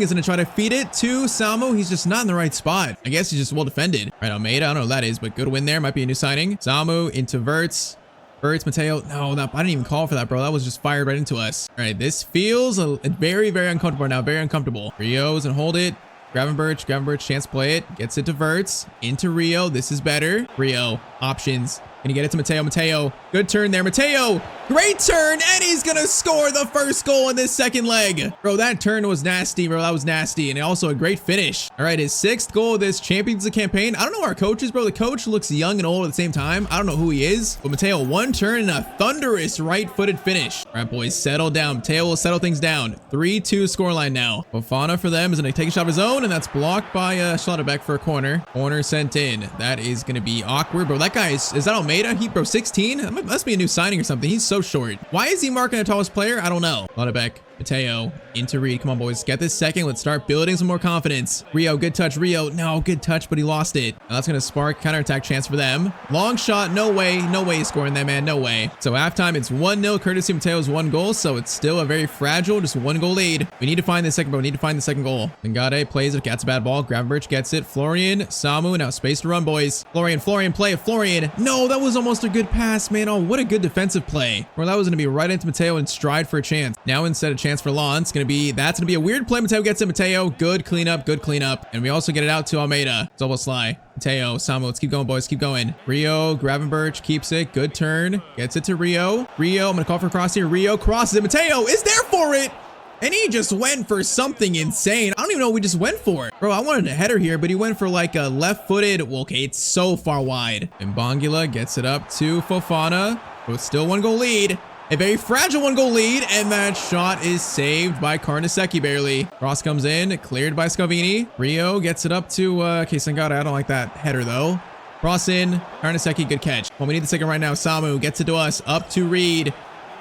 [SPEAKER 1] is going to try to feed it to Samu. He's just not in the right spot. I guess he's just well defended. All right, Almeida, I don't know what that is, but good win there. Might be a new signing. Samu into Verts. Verts, Matteo. No, I didn't even call for that, bro. That was just fired right into us. All right, this feels very, very uncomfortable now. Very uncomfortable. Rio's going to hold it. Gravenberch, chance play it. Gets it to Verts. Into Rio. This is better. Rio, options. Gonna get it to Matteo. Matteo, good turn there. Matteo, great turn, and he's gonna score the first goal in this second leg. Bro, that turn was nasty, bro. That was nasty, and also a great finish. All right, his 6th goal of this Champions League campaign. I don't know our coach is, bro. The coach looks young and old at the same time. I don't know who he is, but Matteo, one turn and a thunderous right-footed finish. All right, boys, settle down. Matteo will settle things down. 3-2 scoreline now. Fofana for them is gonna take a shot of his own, and that's blocked by Schlotterbeck for a corner. Corner sent in. That is gonna be awkward, bro. That guy is that Almeida? He, bro, 16? That must be a new signing or something. He's so short. Why is he marking the tallest player? I don't know. Schlotterbeck. Matteo into Reed. Come on, boys. Get this second. Let's start building some more confidence. Rio, good touch. Rio, no, good touch, but he lost it. Now that's going to spark counterattack chance for them. Long shot. No way. No way he's scoring that, man. No way. So halftime, it's 1-0. Courtesy of Mateo's 1 goal. So it's still a very fragile, just 1 goal lead. We need to find the second, bro. We need to find the second goal. Ngade plays it. Gets a bad ball. Gravenberch gets it. Florian, Samu. Now space to run, boys. Florian, play it. Florian. No, that was almost a good pass, man. Oh, what a good defensive play. Well, that was going to be right into Matteo and stride for a chance. Now instead of chance for Lens, that's gonna be a weird play. Matteo gets it. Matteo, good cleanup. And we also get it out to Almeida. Soboslai. Matteo, Samu, let's keep going, boys. Keep going. Rio, Gravenberch keeps it. Good turn. Gets it to Rio. Rio, I'm gonna call for a cross here. Rio crosses it. Matteo is there for it. And he just went for something insane. I don't even know what we just went for. Bro, I wanted a header here, but he went for like a left-footed. Well, okay, it's so far wide. And Bongula gets it up to Fofana. But it's still 1 goal lead. A very fragile 1 goal lead, and that shot is saved by Carnesecchi barely. Cross comes in, cleared by Scavini. Rio gets it up to Sangata. I don't like that header though. Cross in, Carnesecchi, good catch. Well, we need the second right now. Samu gets it to us, up to Reed.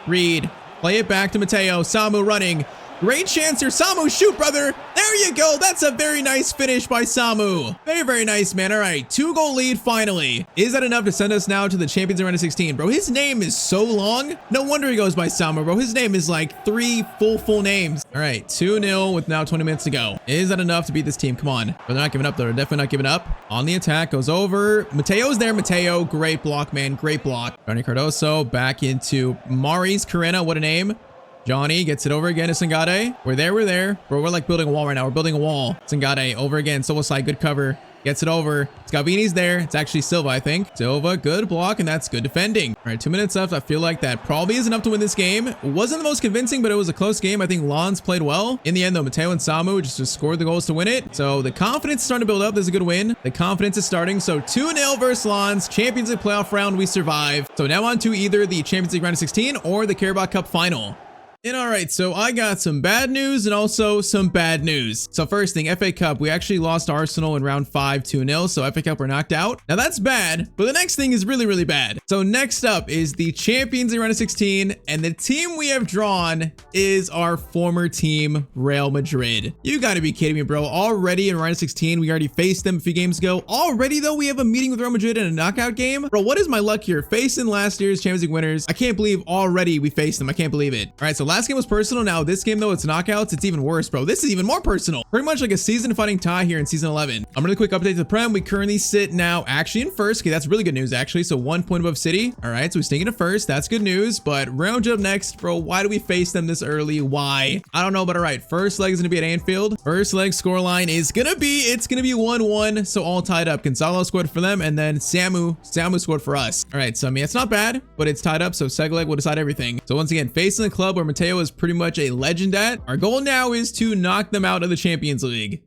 [SPEAKER 1] Reed, play it back to Matteo. Samu running. Great chance here. Samu, shoot, brother. There you go. That's a very nice finish by Samu. Very, very nice, man. All right, 2 goal lead finally. Is that enough to send us now to the Champions League round of 16? Bro, his name is so long. No wonder he goes by Samu, bro. His name is like 3 full names. All right, 2-0 with now 20 minutes to go. Is that enough to beat this team? Come on. But they're not giving up, though. They're definitely not giving up. On the attack, goes over. Mateo's there. Matteo, great block, man. Great block. Johnny Cardoso back into Maurice Carena. What a name. Johnny gets it over again to Sangade. We're there. Bro, we're like building a wall right now. We're building a wall. Sangade over again. Soboslai, good cover. Gets it over. Scavini's there. It's actually Silva, I think. Silva, good block, and that's good defending. All right, 2 minutes left. I feel like that probably is enough to win this game. It wasn't the most convincing, but it was a close game. I think Lens played well. In the end, though, Matteo and Samu just scored the goals to win it. So the confidence is starting to build up. This is a good win. The confidence is starting. So 2-0 versus Lens. Champions League playoff round, we survive. So now on to either the Champions League round of 16 or the Carabao Cup final. And all right, so I got some bad news and also some bad news. So first thing, FA Cup, we actually lost to Arsenal in round 5, 2-0. So FA Cup, we're knocked out. Now that's bad, but the next thing is really, really bad. So next up is the Champions League round of 16, and the team we have drawn is our former team, Real Madrid. You gotta be kidding me, bro. Already in round of 16, we already faced them a few games ago. Already though, we have a meeting with Real Madrid in a knockout game. Bro, what is my luck here? Facing last year's Champions League winners. I can't believe already we faced them. I can't believe it. All right, so last game was personal. Now this game though, it's knockouts. It's even worse, bro. This is even more personal. Pretty much like a season fighting tie here in season 11. I'm really quick update to the Prem. We currently sit now actually in first. Okay, that's really good news actually. So 1 point above City. All right, so we're sneaking to first. That's good news. But round up next, bro. Why do we face them this early? Why? I don't know, but all right. First leg is gonna be at Anfield. First leg scoreline is gonna be 1-1. So all tied up. Gonzalo scored for them, and then Samu scored for us. All right, so I mean it's not bad, but it's tied up. So second leg will decide everything. So once again, facing the club where Matteo is pretty much a legend at. Our goal now is to knock them out of the Champions League.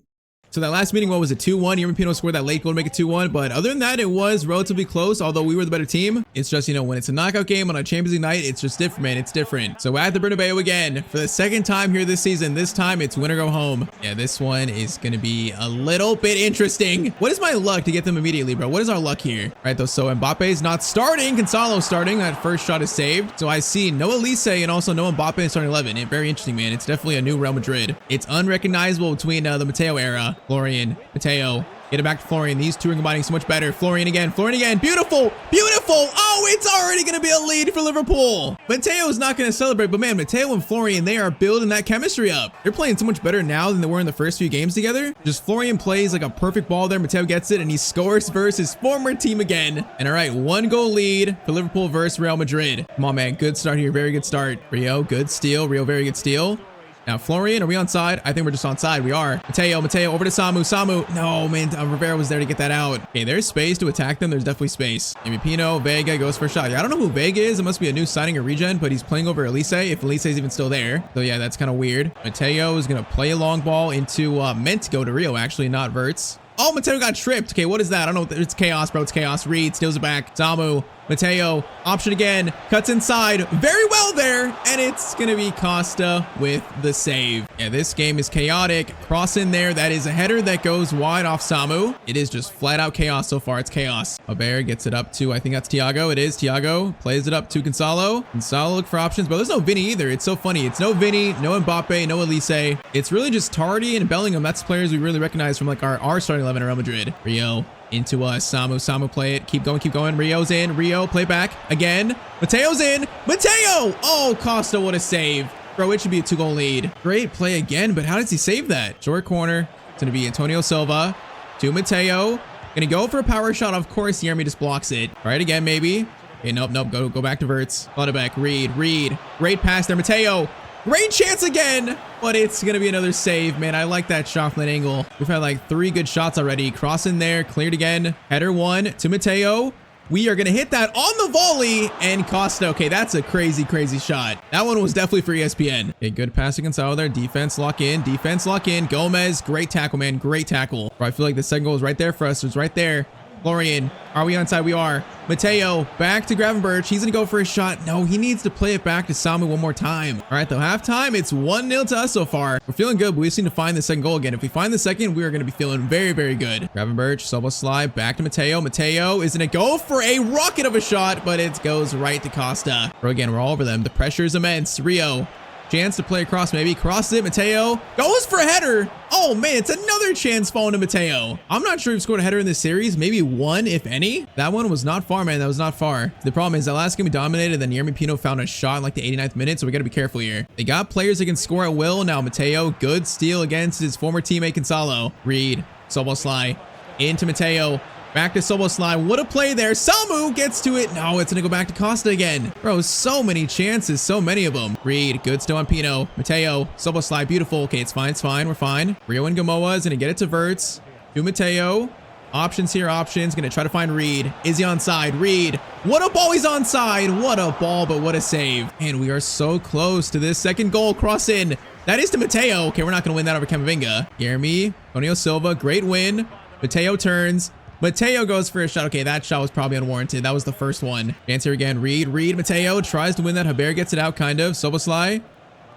[SPEAKER 1] So that last meeting, what was it? 2-1. Yermin Pino scored that late goal to make it 2-1. But other than that, it was relatively close, although we were the better team. It's just, you know, when it's a knockout game on a Champions League night, it's just different, man. It's different. So at the Bernabeu again, for the second time here this season. This time, it's win or go home. Yeah, this one is going to be a little bit interesting. What is my luck to get them immediately, bro? What is our luck here? All right, though, so Mbappe's not starting. Gonzalo starting. That first shot is saved. So I see no Elise and also no Mbappe in starting 11. Very interesting, man. It's definitely a new Real Madrid. It's unrecognizable between the Matteo era. Florian, Matteo, get it back to Florian. These two are combining so much better. Florian again. Beautiful. Oh, it's already going to be a lead for Liverpool. Matteo is not going to celebrate, but man, Matteo and Florian, they are building that chemistry up. They're playing so much better now than they were in the first few games together. Just Florian plays like a perfect ball there. Matteo gets it and he scores versus his former team again. And all right, 1-goal lead for Liverpool versus Real Madrid. Come on, man. Good start here. Very good start. Rio, good steal. Rio, very good steal. Now, Florian, are we onside? I think we're just onside. We are. Matteo, over to Samu. No, man, Rivera was there to get that out. Okay, there's space to attack them. There's definitely space. Maybe Pino, Vega goes for a shot. Yeah, I don't know who Vega is. It must be a new signing or regen, but he's playing over Elise, if Elise is even still there. So yeah, that's kind of weird. Matteo is going to play a long ball into, meant to go to Rio, actually, not Verts. Oh, Matteo got tripped. Okay, what is that? I don't know. It's chaos, bro. It's chaos. Reed steals it back. Samu, Matteo, option again, cuts inside. Very well there. And it's going to be Costa with the save. Yeah, this game is chaotic. Cross in there. That is a header that goes wide off Samu. It is just flat out chaos so far. It's chaos. Albert gets it up to, I think that's Thiago. It is Thiago. Plays it up to Gonzalo. Gonzalo look for options, but there's no Vinny either. It's so funny. It's no Vinny, no Mbappe, no Elise. It's really just Tardy and Bellingham. That's players we really recognize from like our starting 11 at Real Madrid. Rio into Samu play it. Keep going. Rio's in. Rio, play back again. Mateo's in. Matteo! Oh, Costa, what a save. Bro, it should be a 2-goal lead. Great play again, but how does he save that? Short corner. It's going to be Antonio Silva to Matteo. Going to go for a power shot. Of course, Yermi just blocks it. All right, again, maybe. Okay, nope. Go back to Verts. Clutterbeck, Reed. Great pass there, Matteo. Great chance again, but it's going to be another save, man. I like that shot from that angle. We've had like 3 good shots already. Cross in there, cleared again. Header 1 to Matteo. We are going to hit that on the volley, and Costa. Okay, that's a crazy shot. That one was definitely for ESPN. Okay, good pass to Gonzalo there. Defense lock in. Gomez, great tackle, man. Great tackle. I feel like the second goal is right there for us. It's right there. Florian, are we onside? We are. Matteo, back to Gravenberch. He's going to go for a shot. No, he needs to play it back to Samu one more time. All right, though, halftime, it's 1-0 to us so far. We're feeling good, but we just need to find the second goal again. If we find the second, we are going to be feeling very good. Gravenberch, Soboslai, back to Matteo. Matteo is going to go for a rocket of a shot, but it goes right to Costa. Bro, again, we're all over them. The pressure is immense. Rio. Chance to play across, maybe. Crosses it. Matteo goes for a header. Oh, man, it's another chance falling to Matteo. I'm not sure we've scored a header in this series. Maybe one, if any. That one was not far, man. That was not far. The problem is that last game we dominated, then Yermin Pino found a shot in like the 89th minute, so we got to be careful here. They got players that can score at will. Now, Matteo, good steal against his former teammate, Gonzalo. Reed, Soboslai, into Matteo. Back to Soboslai. What a play there. Samu gets to it. No, it's going to go back to Costa again. Bro, so many chances. So many of them. Reed, good still on Pino. Matteo, Soboslai, beautiful. Okay, it's fine. We're fine. Rio and Gamoa is going to get it to Verts. To Matteo. Options here, options. Going to try to find Reed. Is he onside? Reed. What a ball. He's onside. What a ball, but what a save. And we are so close to this second goal. Cross in. That is to Matteo. Okay, we're not going to win that over Camavinga. Yermi, Antonio Silva, great win. Matteo turns. Matteo goes for a shot. Okay, that shot was probably unwarranted. That was the first one. Chance here again. Reed, Matteo tries to win that. Haber gets it out, kind of. Soboslai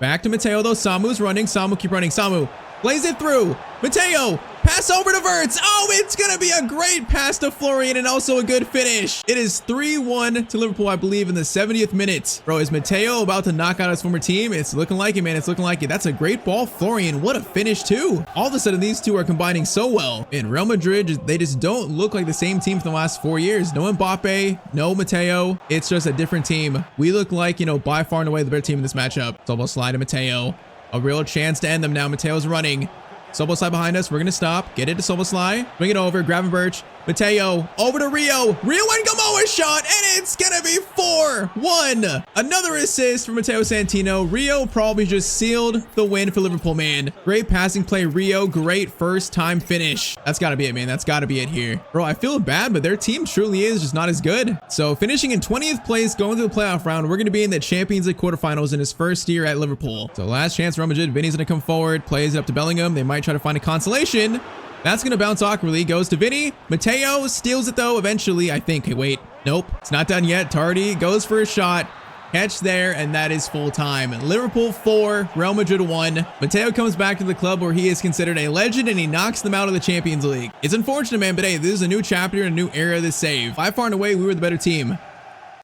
[SPEAKER 1] Back to Matteo though. Samu's running. Samu, keep running. Samu, plays it through. Matteo, pass over to Verts. Oh, it's going to be a great pass to Florian and also a good finish. It is 3-1 to Liverpool, I believe, in the 70th minute. Bro, is Matteo about to knock out his former team? It's looking like it, man. It's looking like it. That's a great ball. Florian, what a finish, too. All of a sudden, these two are combining so well. In Real Madrid, they just don't look like the same team for the last 4 years. No Mbappe, no Matteo. It's just a different team. We look like, you know, by far and away the better team in this matchup. It's almost slide to Matteo. A real chance to end them now. Mateo's running. Soboslai behind us. We're going to stop. Get it to Soboslai. Bring it over. Gravenberch. Matteo. Over to Rio. Rio and Gamoa shot. And it's going to be 4-1. Another assist for Matteo Santino. Rio probably just sealed the win for Liverpool, man. Great passing play, Rio. Great first time finish. That's got to be it, man. That's got to be it here. Bro, I feel bad, but their team truly is just not as good. So finishing in 20th place, going to the playoff round, we're going to be in the Champions League quarterfinals in his first year at Liverpool. So last chance for Real Madrid. Vinny's going to come forward. Plays it up to Bellingham. They might try to find a consolation. That's going to bounce awkwardly. Goes to Vinny. Matteo steals it, though, eventually, I think. Hey, wait. Nope. It's not done yet. Tardy goes for a shot. Catch there, and that is full time. Liverpool 4, Real Madrid 1. Matteo comes back to the club where he is considered a legend, and he knocks them out of the Champions League. It's unfortunate, man, but hey, this is a new chapter and a new era of this save. By far and away, we were the better team.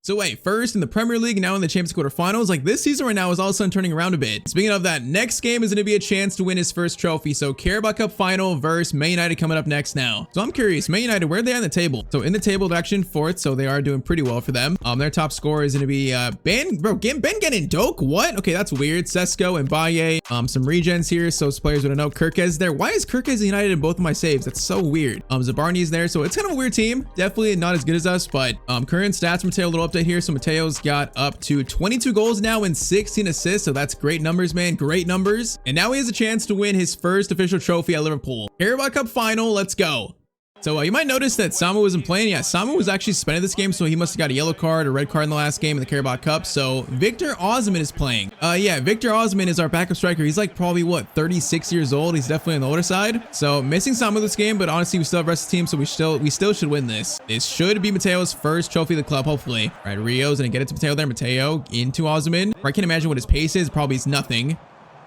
[SPEAKER 1] So wait, first in the Premier League, now in the Champions quarterfinals, like this season right now is all of a sudden turning around a bit. Speaking of that, next game is going to be a chance to win his first trophy. So Carabao Cup final versus Man United coming up next now. So I'm curious, Man United, where are they on the table? So in the table, they're actually in 4th, so they are doing pretty well for them. Their top scorer is going to be Ben getting Doak. What? Okay, that's weird. Sesko and Baye. Some regens here, so players would know. Kirkez there. Why is Kirkez United in both of my saves? That's so weird. Zabarni is there, so it's kind of a weird team. Definitely not as good as us, but current stats, Mateo, a little update here. So Mateo's got up to 22 goals now and 16 assists. So that's great numbers, man. Great numbers. And now he has a chance to win his first official trophy at Liverpool. Carabao Cup final. Let's go. So you might notice that Samu wasn't playing. Yeah, Samu was actually suspended this game, so he must have got a yellow card or red card in the last game in the Carabao Cup. So Victor Osimhen is playing. Yeah, Victor Osimhen is our backup striker. He's like probably, what, 36 years old. He's definitely on the older side. So missing Samu this game, but honestly, we still have the rest of the team, so we still should win this. This should be Mateo's first trophy of the club, hopefully. All right, Rio's going to get it to Mateo there. Mateo into Osimhen. I can't imagine what his pace is. Probably is nothing.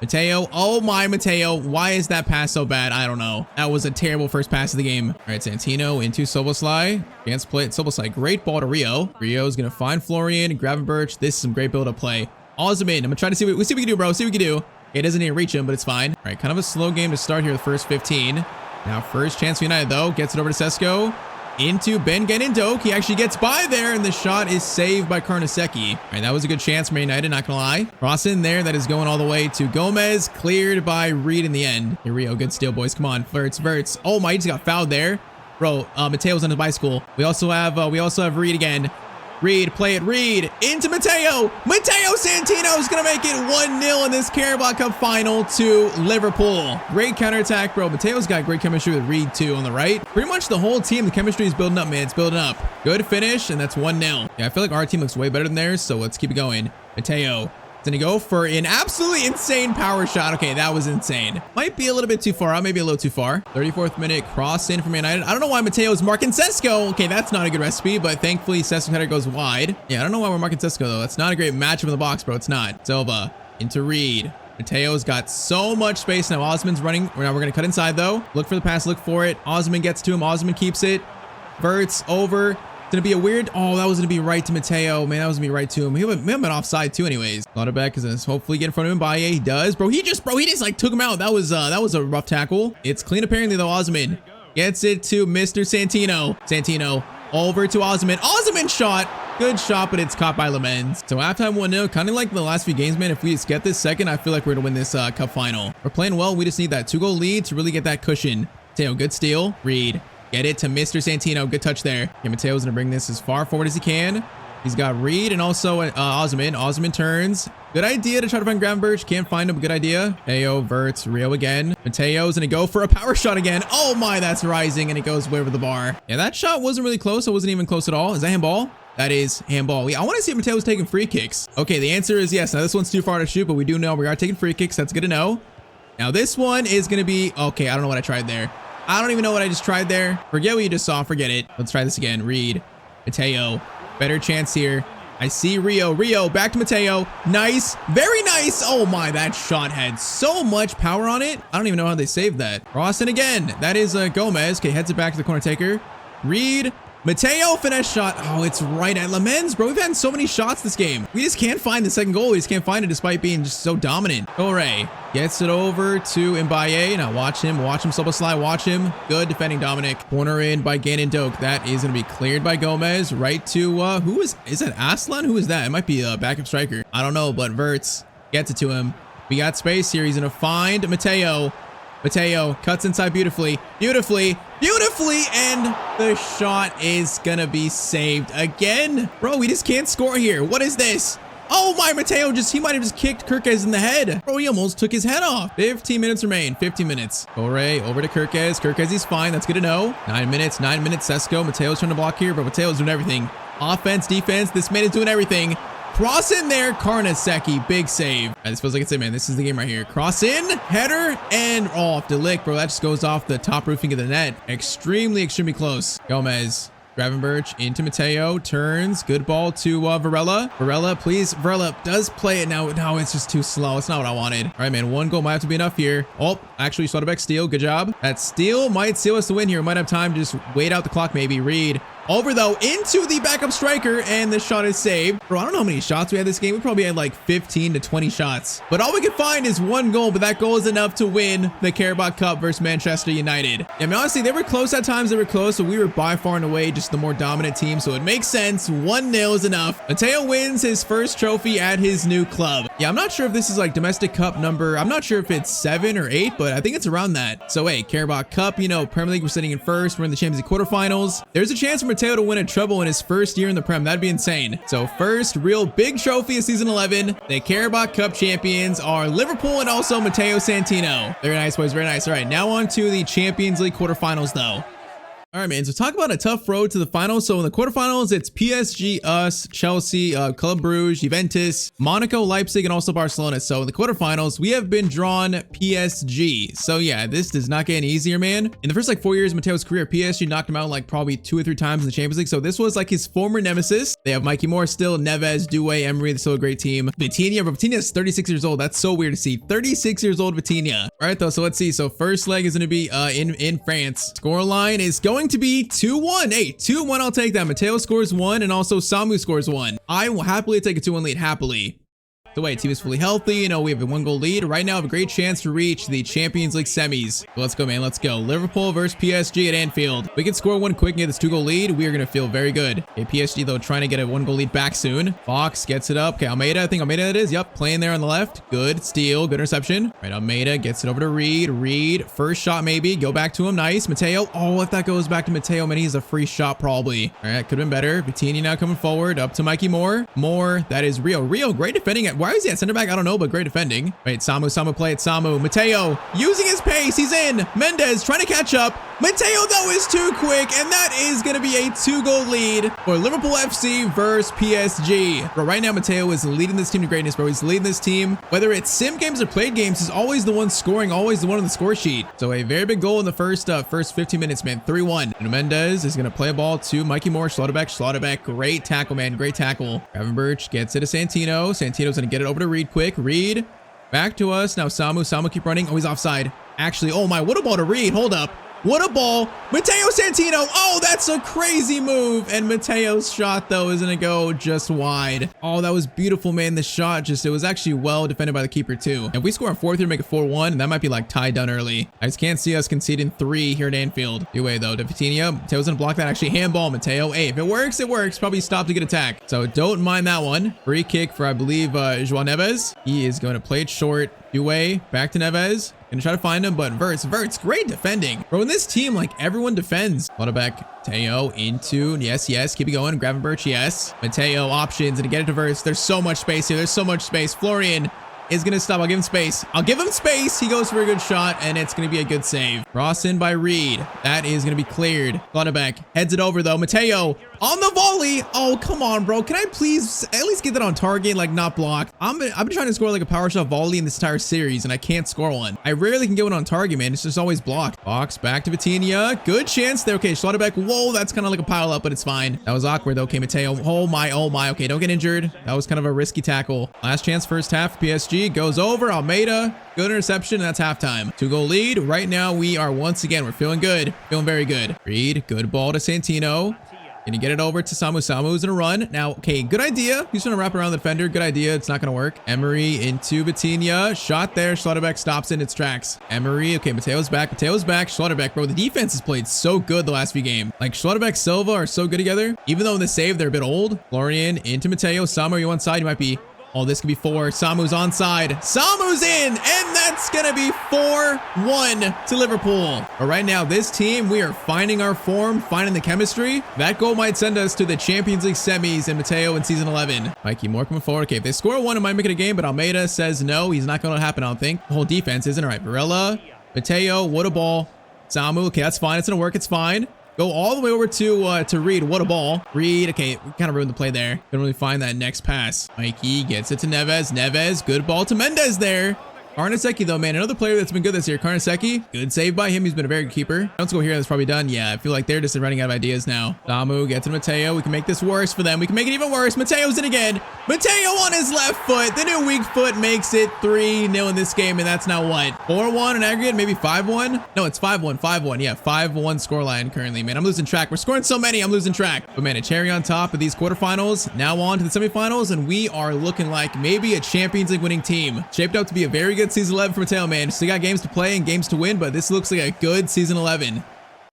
[SPEAKER 1] Mateo, oh my Mateo, why is that pass so bad? I don't know. That was a terrible first pass of the game. All right, Santino into Soboslai. Against play at Soboslai. Great ball to Rio. Rio's gonna find Florian, Gravenberch. This is some great build-up play. Osimhen, I'm gonna try to see what we can do, bro. See what we can do. It doesn't even reach him, but it's fine. All right, kind of a slow game to start here, the first 15. Now, first chance for United, though. Gets it over to Sesko. Into Ben Doak. He actually gets by there, and the shot is saved by Karnaseki. All right, that was a good chance for Man United, not gonna lie. Cross in there, that is going all the way to Gomez. Cleared by Reed in the end. Here, Rio, good steal, boys. Come on, Verts. Oh my, he just got fouled there. Bro, Mateo's on his bicycle. We also have Reed again. Reed, play it, Reed, into Matteo. Matteo Santino is going to make it 1-0 in this Carabao Cup final to Liverpool. Great counterattack, bro. Mateo's got great chemistry with Reed, too, on the right. Pretty much the whole team, the chemistry is building up, man. It's building up. Good finish, and that's 1-0. Yeah, I feel like our team looks way better than theirs, so let's keep it going. Matteo. Gonna go for an absolutely insane power shot. Okay, that was insane. Might be a little bit too far out, maybe a little too far. 34th minute cross in from United. I don't know why Mateo's marking Sesko. Okay, that's not a good recipe, but thankfully Sesko header goes wide. Yeah, I don't know why we're marking Sesko though. That's not a great matchup in the box, bro. It's not. Silva into Reed. Mateo's got so much space now. Osman's running. Now we're gonna cut inside though. Look for the pass, look for it. Osman gets to him. Osman keeps it. Verts over. Gonna be a weird. Oh, that was gonna be right to Matteo. Man, that was gonna be right to him. He would have been offside too, anyways. Lauterback is gonna hopefully get in front of him. Baye, he does. Bro, he just like took him out. That was a rough tackle. It's clean apparently though. Osman gets it to Mr. Santino. Santino over to Osman. Osman shot. Good shot, but it's caught by Lamens. So halftime 1-0, kind of like the last few games, man. If we just get this second, I feel like we're gonna win this cup final. We're playing well. We just need that 2-goal lead to really get that cushion. Mateo, good steal. Reed. Get it to Mr. Santino. Good touch there. Okay, Mateo's going to bring this as far forward as he can. He's got Reed and also Osman. Osman turns. Good idea to try to find Gravenberch. Can't find him. Good idea. Mateo, Verts, Rio again. Mateo's going to go for a power shot again. Oh my, that's rising, and it goes way over the bar. Yeah, that shot wasn't really close. It wasn't even close at all. Is that handball? That is handball. Yeah, I want to see if Mateo's taking free kicks. Okay, the answer is yes. Now, this one's too far to shoot, but we do know we are taking free kicks. That's good to know. Now, this one is going to be... Okay, I don't know what I tried there. I don't even know what I just tried there. Forget what you just saw. Forget it. Let's try this again. Reed. Mateo. Better chance here. I see Rio. Rio, back to Matteo. Nice. Very nice. Oh my, that shot had so much power on it. I don't even know how they saved that. Crossing again. That is Gomez. Okay, heads it back to the corner taker. Reed. Matteo, finesse shot. Oh, it's right at Lamens, bro. We've had so many shots this game. We just can't find the second goal. We just can't find it despite being just so dominant. Torre gets it over to Mbaye. Now watch him sub slide. Watch him. Good defending Dominic. Corner in by Gannon Doak. That is going to be cleared by Gomez. Right to, who is that Aslan? Who is that? It might be a backup striker. I don't know, but Verts gets it to him. We got space here. He's going to find Matteo. Matteo cuts inside beautifully, and the shot is gonna be saved again. Bro, we just can't score here. What is this? Oh my, Matteo he might have just kicked Kirkez in the head. Bro, he almost took his head off. 15 minutes remain, 15 minutes. Torre over to Kirkez. Kirkez, he's fine, that's good to know. 9 minutes, Sesko. Mateo's trying to block here, but Mateo's doing everything. Offense, defense, this man is doing everything. Cross in there, Karnaseki, big save. This feels like it's it, man. This is the game right here. Cross in, header, and off Delict, bro. That just goes off the top roofing of the net. Extremely close. Gomez, Gravenberch into Matteo, turns, good ball to Varela. Varela, please. Varela does play it now. No, it's just too slow. It's not what I wanted. All right, man. 1 goal might have to be enough here. Oh, actually, Slaughterbeck steal. Good job. That steal might seal us the win here. Might have time to just wait out the clock, maybe. Reed. Over though into the backup striker, and the shot is saved. Bro, I don't know how many shots we had this game. We probably had like 15 to 20 shots, but all we could find is 1 goal. But that goal is enough to win the Carabao Cup versus Manchester United. I mean, honestly, they were close at times. They were close, but we were by far and away just the more dominant team. So it makes sense. 1-0 is enough. Matteo wins his first trophy at his new club. Yeah, I'm not sure if this is like domestic cup number. I'm not sure if it's 7 or 8, but I think it's around that. So hey, Carabao Cup, you know, Premier League, we're sitting in first. We're in the Champions League quarterfinals. There's a chance for Matteo to win a treble in his first year in the Prem. That'd be insane. So first real big trophy of season 11. The Carabao Cup champions are Liverpool and also Matteo Santino. Very nice, boys. Very nice. All right, now on to the Champions League quarterfinals though. All right, man. So talk about a tough road to the finals. So in the quarterfinals, it's PSG, us, Chelsea, Club Brugge, Juventus, Monaco, Leipzig, and also Barcelona. So in the quarterfinals, we have been drawn PSG. So yeah, this does not get any easier, man. In the first like 4 years of Mateo's career, PSG knocked him out like probably 2 or 3 times in the Champions League. So this was like his former nemesis. They have Mikey Moore still, Neves, Doué, Emery. They're still a great team. Vitinha, but Vitinha is 36 years old. That's so weird to see. 36 years old Vitinha. All right, though. So let's see. So first leg is going to be in France. Scoreline is going to be 2-1. Hey, 2-1, I'll take that. Matteo scores 1 and also Samu scores 1. I will happily take a 2-1 lead, happily. So wait, team is fully healthy. You know, we have a 1 goal lead. Right now, we have a great chance to reach the Champions League semis. So let's go, man. Let's go. Liverpool versus PSG at Anfield. We can score 1 quick and get this 2 goal lead. We are going to feel very good. Okay, PSG, though, trying to get a 1 goal lead back soon. Fox gets it up. Okay, Almeida. I think Almeida it is. Yep, playing there on the left. Good steal. Good interception. All right, Almeida gets it over to Reed. Reed, first shot maybe. Go back to him. Nice. Matteo. Oh, if that goes back to Matteo, man, he's a free shot probably. All right, could have been better. Vitinha now coming forward. Up to Mikey Moore. Moore. That is Rio. Rio, great defending. Why is he at center back? I don't know, but great defending. Wait, Samu play it. Samu. Matteo using his pace. He's in. Mendes trying to catch up. Matteo, though, is too quick, and that is going to be a 2-goal lead for Liverpool FC versus PSG. Bro, right now, Matteo is leading this team to greatness, bro. He's leading this team. Whether it's sim games or played games, he's always the one scoring, always the one on the score sheet. So a very big goal in the first 15 minutes, man. 3-1. And Mendes is going to play a ball to Mikey Moore. Schlotterbeck. Great tackle, man. Great tackle. Gravenberch gets it to Santino. Santino's going to get it over to Reed quick. Reed back to us. Now Samu keep running. Oh, he's offside. Actually, oh my, what a ball to Reed. Hold up. What a ball. Matteo Santino. Oh, that's a crazy move. And Matteo's shot, though, is going to go just wide. Oh, that was beautiful, man. The shot it was actually well defended by the keeper, too. If we score on 4th here, make it 4-1, and that might be like tied down early. I just can't see us conceding 3 here at Anfield. Anyway, though, to Vitinha. Matteo's going to block that. Actually, handball, Matteo. Hey, if it works, it works. Probably stop to get attack. So don't mind that one. Free kick for, I believe, João Neves. He is going to play it short. Doué, back to Neves. Gonna try to find him, but Verts, great defending. Bro, in this team, like, everyone defends. Schlotterbeck, Matteo into, yes, keep it going. Gravenberch, yes. Matteo, options, and to get it to Verts. There's so much space here. There's so much space. Florian is gonna stop. I'll give him space. He goes for a good shot, and it's gonna be a good save. Cross in by Reed. That is gonna be cleared. Schlotterbeck heads it over, though. Matteo on the volley. Oh, come on, bro. Can I please at least get that on target, like not blocked? I've been trying to score like a power shot volley in this entire series, and I can't score one. I rarely can get one on target, man. It's just always blocked. Box back to Vitinha. Good chance there. Okay, Schlotterbeck. Whoa, that's kind of like a pile up, but it's fine. That was awkward though. Okay, Matteo. Oh my. Okay, don't get injured. That was kind of a risky tackle. Last chance, first half for PSG. Goes over. Almeida. Good interception, and that's halftime. 2-goal lead. Right now, we are once again, we're feeling good. Feeling very good. Reed, good ball to Santino. Can you get it over to Samu? Samu's gonna run. Now, okay, good idea. He's trying to wrap around the defender. Good idea. It's not gonna work. Emery into Vitinha. Shot there. Schlotterbeck stops in its tracks. Emery. Okay, Mateo's back. Schlotterbeck, bro. The defense has played so good the last few games. Like, Schlotterbeck, Silva are so good together. Even though in the save, they're a bit old. Florian into Matteo. Samu, you one side. You might be... Oh, this could be 4. Samu's onside. Samu's in, and that's gonna be 4-1 to Liverpool. But right now, this team, we are finding our form, finding the chemistry. That goal might send us to the Champions League semis in Matteo in season 11. Mikey Moore coming forward. Okay, if they score 1, it might make it a game, but Almeida says no. He's not gonna happen, I don't think. The whole defense isn't. All right, Varela, Matteo, what a ball. Samu, okay, that's fine. It's gonna work. It's fine. Go all the way over to Reed. What a ball. Reed, okay, we kind of ruined the play there. Couldn't really find that next pass. Mikey gets it to Neves. Neves, good ball to Mendes there. Karnaseki, though, man, another player that's been good this year. Karnaseki, good save by him. He's been a very good keeper. Let's go here. That's probably done. Yeah, I feel like they're just running out of ideas now. Samu gets to Matteo. We can make this worse for them. We can make it even worse. Mateo's in again. Matteo on his left foot. The new weak foot makes it 3-0 in this game, and that's now what? 4-1 in aggregate? Maybe 5-1? No, it's 5-1. 5-1. Yeah, 5-1 scoreline currently, man. I'm losing track. We're scoring so many. I'm losing track. But, man, a cherry on top of these quarterfinals. Now on to the semifinals, and we are looking like maybe a Champions League winning team. Shaped up to be a very good season 11 for Matteo, man. Still got games to play and games to win, but this looks like a good season 11.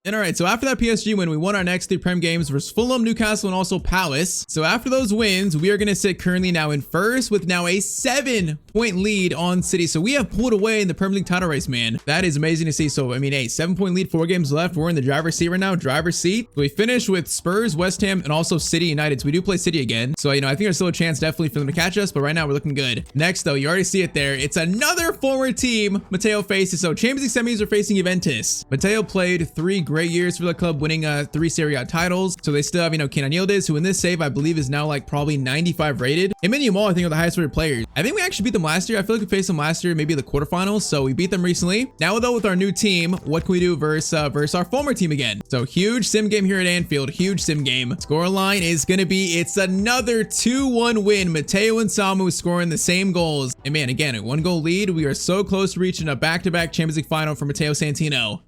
[SPEAKER 1] And all right, so after that PSG win, we won our next 3 Prem games versus Fulham, Newcastle, and also Palace. So after those wins, we are going to sit currently now in first with now a 7-point lead on City. So we have pulled away in the Premier League title race, man. That is amazing to see. So, I mean, a 7-point lead, 4 games left. We're in the driver's seat right now, driver's seat. So we finished with Spurs, West Ham, and also City United. So we do play City again. So, you know, I think there's still a chance definitely for them to catch us, but right now we're looking good. Next, though, you already see it there. It's another forward team Matteo faces. So Champions League semis are facing Juventus. Matteo played 3 great years for the club, winning 3 Serie A titles. So they still have, you know, Kenan Yildiz, who in this save, I believe is now like probably 95 rated. Him and Yamal, I think, are the highest rated players. I think we actually beat them last year. I feel like we faced them last year, maybe the quarterfinals. So we beat them recently. Now, though, with our new team, what can we do versus our former team again? So huge sim game here at Anfield. Huge sim game. Score line is going to be, it's another 2-1 win. Matteo and Samu scoring the same goals. And man, again, a 1-goal lead. We are so close to reaching a back-to-back Champions League final for Matteo Santino.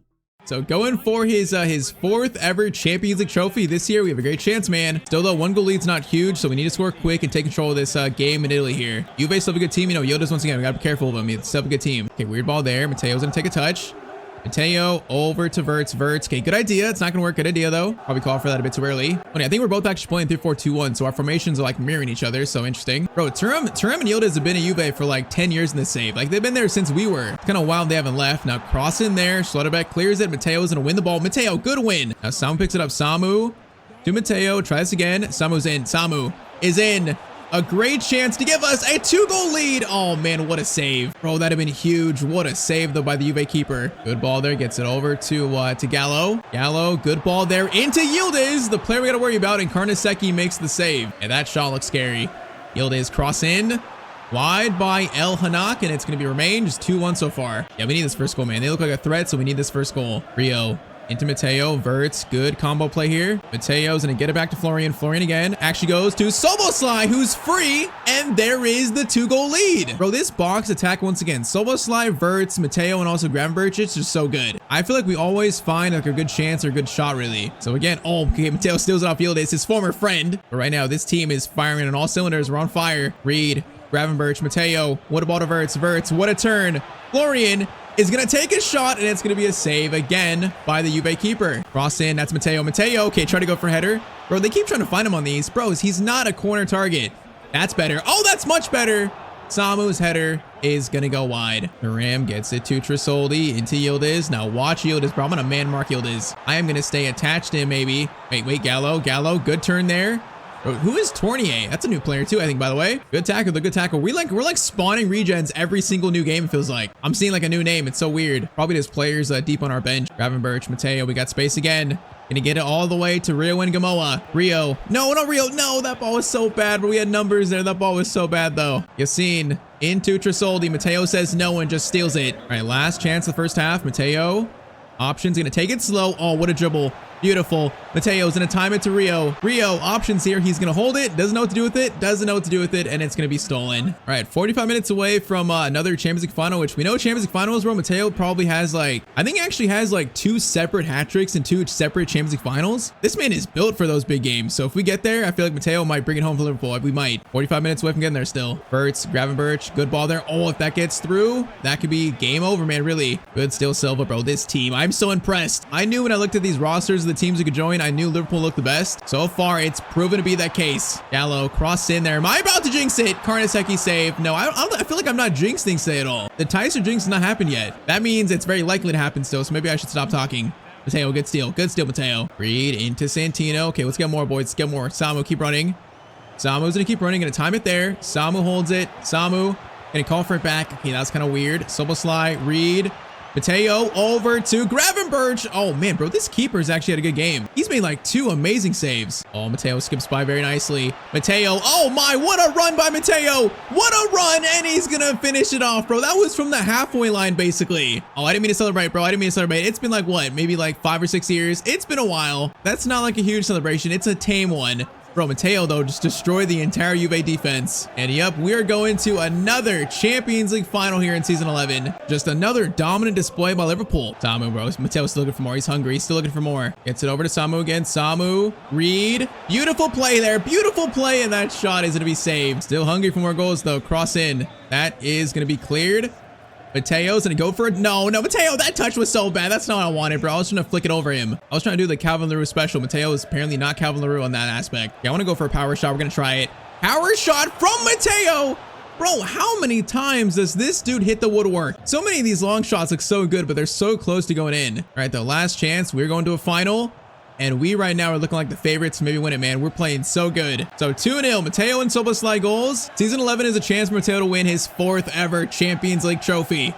[SPEAKER 1] So going for his 4th ever Champions League trophy this year, we have a great chance, man. Still though, 1-goal lead's not huge, so we need to score quick and take control of this game in Italy here. Juve still have a good team. You know, Yildiz, once again, we gotta be careful of him. He's still have a good team. Okay, weird ball there. Mateo's gonna take a touch. Matteo over to Verts. Okay, good idea. It's not gonna work. Good idea though. Probably call for that a bit too early. Funny, I think we're both actually playing 3-4-2-1, so our formations are like mirroring each other. So interesting. Bro, Thuram and Yildiz have been at Juve for like 10 years in this save. Like they've been there since we were. It's kind of wild they haven't left. Now cross in there. Schlotterbeck clears it. Mateo's gonna win the ball. Matteo, good win. Now Samu picks it up. Samu to Matteo. Tries again. Samu's in. Samu is in. A great chance to give us a 2-goal lead. Oh man, what a save. Bro, that'd have been huge. What a save though by the Juve keeper. Good ball there, gets it over to Gallo. Gallo, good ball there into Yildiz, the player we gotta worry about, and Karnaseki makes the save. And that shot looks scary. Yildiz cross in. Wide by El Hanak, and it's gonna be remain. Just 2-1 so far. Yeah, we need this first goal, man. They look like a threat, so we need this first goal. Rio. Into Matteo, Verts, good combo play here. Matteo's gonna get it back to Florian. Florian again, actually goes to Soboslai, who's free, and there is the 2-goal lead. Bro, this box attack once again, Soboslai, Verts, Matteo, and also Gravenberch, it's just so good. I feel like we always find like a good chance or a good shot, really. So again, oh, okay, Matteo steals it off Yildiz, his former friend. But right now, this team is firing on all cylinders. We're on fire. Reed, Gravenberch, Matteo, what about Verts? Verts, what a turn. Florian is gonna take a shot, and it's gonna be a save again by the Juve keeper. Cross in, that's Matteo. Matteo, okay, try to go for header. Bro, they keep trying to find him on these. Bros, he's not a corner target. That's better. Oh, that's much better. Samu's header is gonna go wide. Thuram gets it to Tresoldi, into Yildiz. Now watch Yildiz, bro. I'm gonna man mark Yildiz. I am gonna stay attached to him, maybe. Wait, Gallo, good turn there. Bro, who is Tournier? That's a new player too, I think, by the way. Good tackle, the good tackle. We're like spawning regens every single new game, it feels like. I'm seeing like a new name. It's so weird. Probably just players deep on our bench. Gravenberch, Matteo, we got space again. Gonna get it all the way to Rio and Gamoa. Rio. No, not Rio. No, that ball was so bad, but we had numbers there. That ball was so bad, though. Yassine into Tresoldi. Mateo says no and just steals it. All right, last chance of the first half. Mateo. Options, gonna take it slow. Oh, what a dribble. Beautiful. Mateo's gonna time it to Rio. Rio, options here. He's gonna hold it. Doesn't know what to do with it. Doesn't know what to do with it. And it's gonna be stolen. All right, 45 minutes away from another Champions League final, which we know Champions League finals, bro. Mateo probably has like, I think he actually has like 2 separate hat tricks and 2 separate Champions League finals. This man is built for those big games. So if we get there, I feel like Mateo might bring it home for Liverpool. We might. 45 minutes away from getting there still. Burtz, Gravenberch, good ball there. Oh, if that gets through, that could be game over, man. Really good. Still Silva, bro. This team, I'm so impressed. I knew when I looked at these rosters of the teams who could join, I knew Liverpool looked the best. So far, it's proven to be that case. Gallo, cross in there. Am I about to jinx it? Karnaseki save. No, I feel like I'm not jinxing say at all. The Tyztir jinx has not happened yet. That means it's very likely to happen still, so maybe I should stop talking. Matteo, good steal. Good steal, Matteo. Reed into Santino. Okay, let's get more, boys. Let's get more. Samu, keep running. Samu's gonna keep running. Gonna time it there. Samu holds it. Samu, gonna call for it back. Okay, that's kind of weird. Soboslai, Reed. Matteo over to Gravenberch. Oh man, bro, this keeper's actually had a good game. He's made like 2 amazing saves. Oh, Matteo skips by very nicely. Matteo, oh my, what a run by Matteo. What a run, and he's gonna finish it off, bro. That was from the halfway line, basically. Oh, I didn't mean to celebrate, bro. I didn't mean to celebrate. It's been like, what, maybe like 5 or 6 years. It's been a while. That's not like a huge celebration. It's a tame one. Bro, Matteo, though, just destroyed the entire Juve defense. And yep, we are going to another Champions League final here in Season 11. Just another dominant display by Liverpool. Samu, bro. Mateo's still looking for more. He's hungry. He's still looking for more. Gets it over to Samu again. Samu, Reed. Beautiful play there. Beautiful play, and that shot is going to be saved. Still hungry for more goals, though. Cross in. That is going to be cleared. Mateo's gonna go for it. No, Mateo, that touch was so bad. That's not what I wanted, bro. I was trying to flick it over him. I was trying to do the Calvin Leroux special. Mateo is apparently not Calvin Leroux on that aspect. Yeah, I want to go for a power shot. We're gonna try it. Power shot from Mateo. Bro, how many times does this dude hit the woodwork? So many of these long shots look so good, but they're so close to going in. All right, the last chance. We're going to a final. And we right now are looking like the favorites to maybe win it, man. We're playing so good. So 2-0, Matteo and Soboslai goals. Season 11 is a chance for Matteo to win his 4th ever Champions League trophy.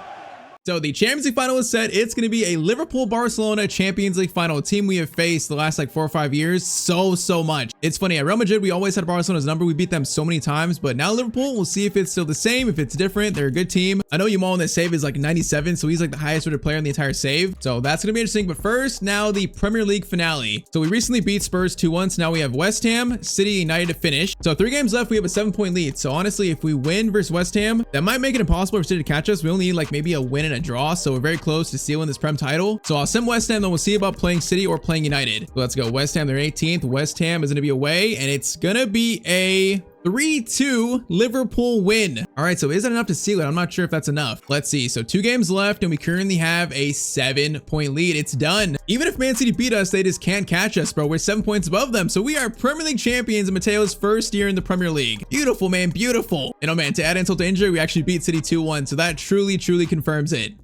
[SPEAKER 1] So the Champions League final is set. It's going to be a Liverpool-Barcelona Champions League final, a team we have faced the last like 4 or 5 years so much. It's funny, at Real Madrid, we always had Barcelona's number. We beat them so many times, but now Liverpool, we'll see if it's still the same, if it's different. They're a good team. I know Yamal in that save is like 97, so he's like the highest rated player in the entire save. So that's going to be interesting. But first, now the Premier League finale. So we recently beat Spurs 2-1. So now we have West Ham, City, United to finish. So 3 games left, we have a 7-point lead. So honestly, if we win versus West Ham, that might make it impossible for City to catch us. We only need like maybe a win and a draw. So we're very close to sealing this Prem title. So I'll send West Ham, then we'll see about playing City or playing United. So let's go. West Ham, they're 18th. West Ham is going to be away, and it's going to be a 3-2 Liverpool win. All right, so is that enough to seal it? I'm not sure if that's enough. Let's see. So 2 games left, and we currently have a 7-point lead. It's done. Even if Man City beat us, they just can't catch us, bro. We're 7 points above them. So we are Premier League champions in Mateo's first year in the Premier League. Beautiful, man. Beautiful. And oh, man, to add insult to injury, we actually beat City 2-1. So that truly confirms it.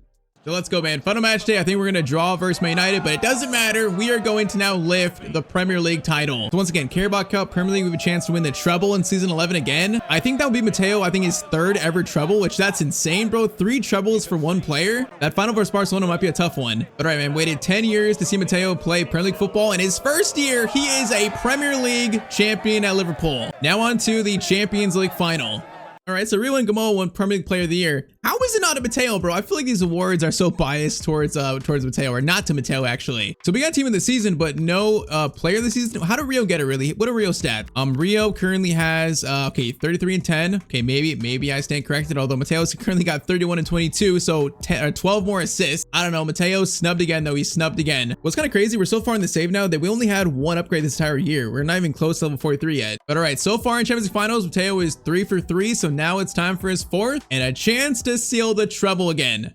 [SPEAKER 1] So let's go, man. Final match day. I think we're going to draw versus Man United, but it doesn't matter. We are going to now lift the Premier League title. So once again, Carabao Cup, Premier League, we have a chance to win the treble in season 11 again. I think that would be Matteo. I think his 3rd ever treble, which that's insane, bro. 3 trebles for 1 player. That final versus Barcelona might be a tough one. But all right, man, waited 10 years to see Matteo play Premier League football. In his first year, he is a Premier League champion at Liverpool. Now on to the Champions League final. All right, so Rio and Gamoa won Premier League Player of the Year. How is it not a Matteo, bro? I feel like these awards are so biased towards Matteo, or not to Matteo, actually. So we got team of the season, but no player of the season. How did Rio get it, really? What are Rio stats? Rio currently has, okay, 33 and 10. Okay, maybe I stand corrected, although Matteo's currently got 31 and 22, so 12 more assists. I don't know, Matteo's snubbed again, though. He's snubbed again. What's kind of crazy, we're so far in the save now that we only had 1 upgrade this entire year. We're not even close to level 43 yet. But all right, so far in Champions League Finals, Matteo is 3 for 3, so now it's time for his 4th and a chance to seal the treble again.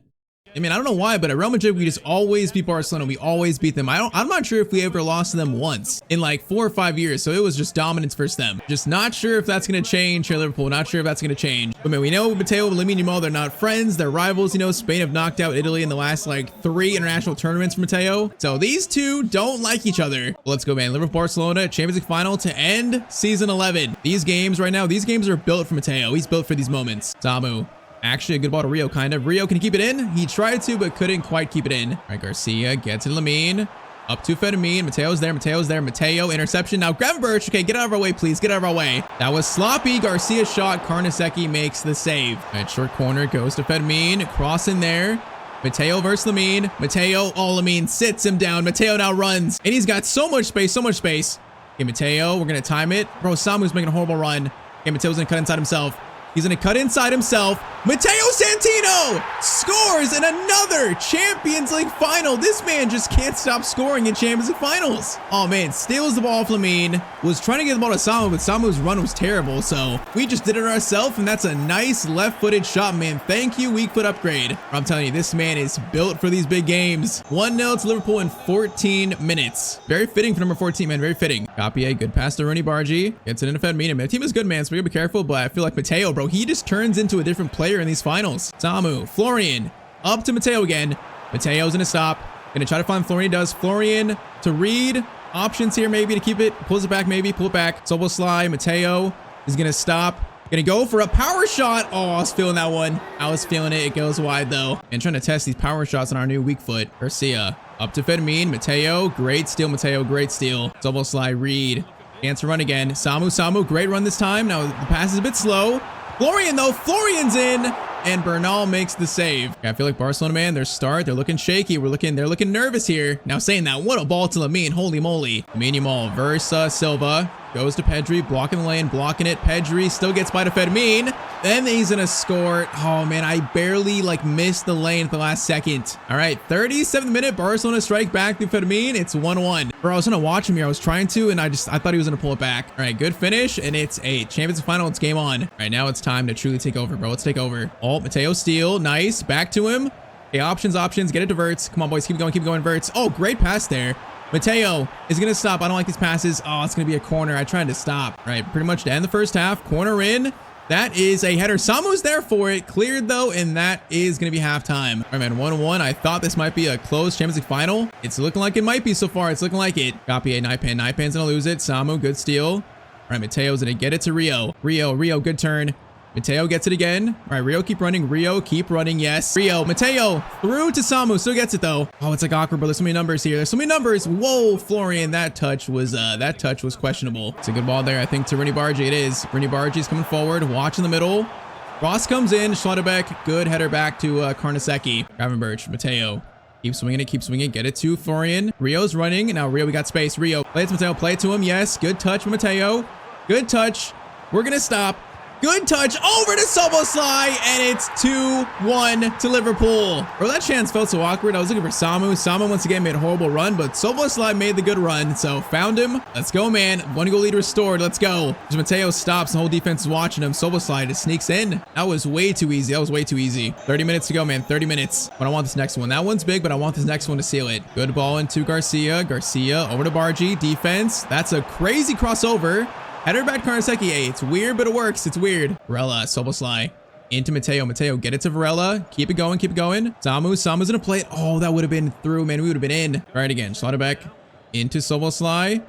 [SPEAKER 1] I mean, I don't know why, but at Real Madrid, we just always beat Barcelona. We always beat them. I'm not sure if we ever lost to them once in like 4 or 5 years. So it was just dominance versus them. Just not sure if that's going to change here, Liverpool. Not sure if that's going to change. But man, we know Matteo and Lamine Yamal, they're not friends. They're rivals. You know, Spain have knocked out Italy in the last like 3 international tournaments for Matteo. So these two don't like each other. Let's go, man. Liverpool, Barcelona, Champions League final to end season 11. These games right now, these games are built for Matteo. He's built for these moments. Samu. Actually, a good ball to Rio, kind of. Rio can keep it in. He tried to, but couldn't quite keep it in. All right, Garcia gets it to Lamine. Up to Fedamine. Mateo's there. Mateo's there. Matteo, interception. Now Gravenberch. Okay, get out of our way, please. Get out of our way. That was sloppy. Garcia shot. Karnaseki makes the save. All right, short corner goes to Fedamine. Cross in there. Mateo versus Lamine. Mateo. Oh, Lamine sits him down. Mateo now runs. And he's got so much space. So much space. Okay, Mateo. We're going to time it. Bro, Samu's making a horrible run. Okay, Mateo's going to cut inside himself. He's going to cut inside himself. Matteo Santino scores in another Champions League final. This man just can't stop scoring in Champions League finals. Oh, man. Steals the ball from Lamine. Was trying to get the ball to Samu, but Samu's run was terrible. So we just did it ourselves, and that's a nice left-footed shot, man. Thank you, weak foot upgrade. I'm telling you, this man is built for these big games. 1-0 to Liverpool in 14 minutes. Very fitting for number 14, man. Very fitting. Copy a good pass to Rooney Bargy. Gets it into Fedamine. Man, the team is good, man, so we gotta be careful, but I feel like Mateo, bro, he just turns into a different player in these finals. Samu, Florian, up to Mateo again. Mateo's gonna stop. Gonna try to find Florian. Does Florian to Reed. Options here maybe to keep it. Pulls it back maybe. Pull it back. Soboslai. Mateo is gonna stop. Gonna go for a power shot. Oh, I was feeling that one. I was feeling it. It goes wide though. And trying to test these power shots on our new weak foot. Garcia up to Fedamine. Mateo, great steal. Mateo, great steal. Soboslai, Reed. Chance to run again. Samu, great run this time. Now the pass is a bit slow. Florian though, Florian's in, and Bernal makes the save. Okay, I feel like Barcelona, man, their start, they're looking shaky. They're looking nervous here. Now saying that, what a ball to Lamine, holy moly. Lamine Yamal versus Silva. Goes to Pedri, blocking the lane, blocking it. Pedri still gets by to Fedamine. Then he's gonna score. Oh man, I barely missed the lane at the last second. All right, 37th minute, Barcelona strike back through Fedamine. It's 1-1. Bro, I was gonna watch him here. I was trying to, and I thought he was gonna pull it back. All right, good finish, and it's a Champions League final. It's game on. All right, now it's time to truly take over, bro. Let's take over. Oh, Mateo steal, nice. Back to him. Okay, options, get it to Verts. Come on, boys, keep going, Verts. Oh, great pass there. Mateo is going to stop. I don't like these passes. Oh, it's going to be a corner. I tried to stop. All right, pretty much to end the first half. Corner in. That is a header. Samu's there for it. Cleared, though, and that is going to be halftime. All right, man, 1-1. I thought this might be a close Champions League final. It's looking like it might be so far. It's looking like it. Copy a Naipan. Naipan's going to lose it. Samu, good steal. All right, Mateo's going to get it to Rio. Rio, good turn. Mateo gets it again. All right, Rio, keep running. Yes. Rio, Mateo through to Samu. Still gets it though. Oh, it's like awkward, bro. There's so many numbers here. There's so many numbers. Whoa, Florian, that touch was questionable. It's a good ball there, I think, to Rooney Bargy. It is. Rooney Bargy's coming forward. Watch in the middle. Ross comes in. Schlotterbeck. Good header back to Karnaseki. Gravenberch. Mateo. Keep swinging it. Get it to Florian. Rio's running. Now, Rio, we got space. Rio. Play it to Mateo. Play it to him. Yes. Good touch from Mateo. Good touch. We're going to stop. Good touch over to Soboslai, and it's 2-1 to Liverpool. Bro, that chance felt so awkward. I was looking for Samu. Samu once again made a horrible run, but Soboslai made the good run, so found him. Let's go, man. 1-goal lead restored. Let's go. As Mateo stops, the whole defense is watching him. Soboslai just sneaks in. That was way too easy. 30 minutes to go, man. 30 minutes. But I want this next one. That one's big, but I want this next one to seal it. Good ball into Garcia. Garcia over to Bargy. Defense. That's a crazy crossover. Header back Karnaseki. Hey, it's weird, but it works. It's weird. Varela, Soboslai. Into Mateo. Mateo, get it to Varela. Keep it going. Samu's gonna play it. Oh, that would have been through, man. We would have been in. All right, again. Schlotterbeck into Soboslai.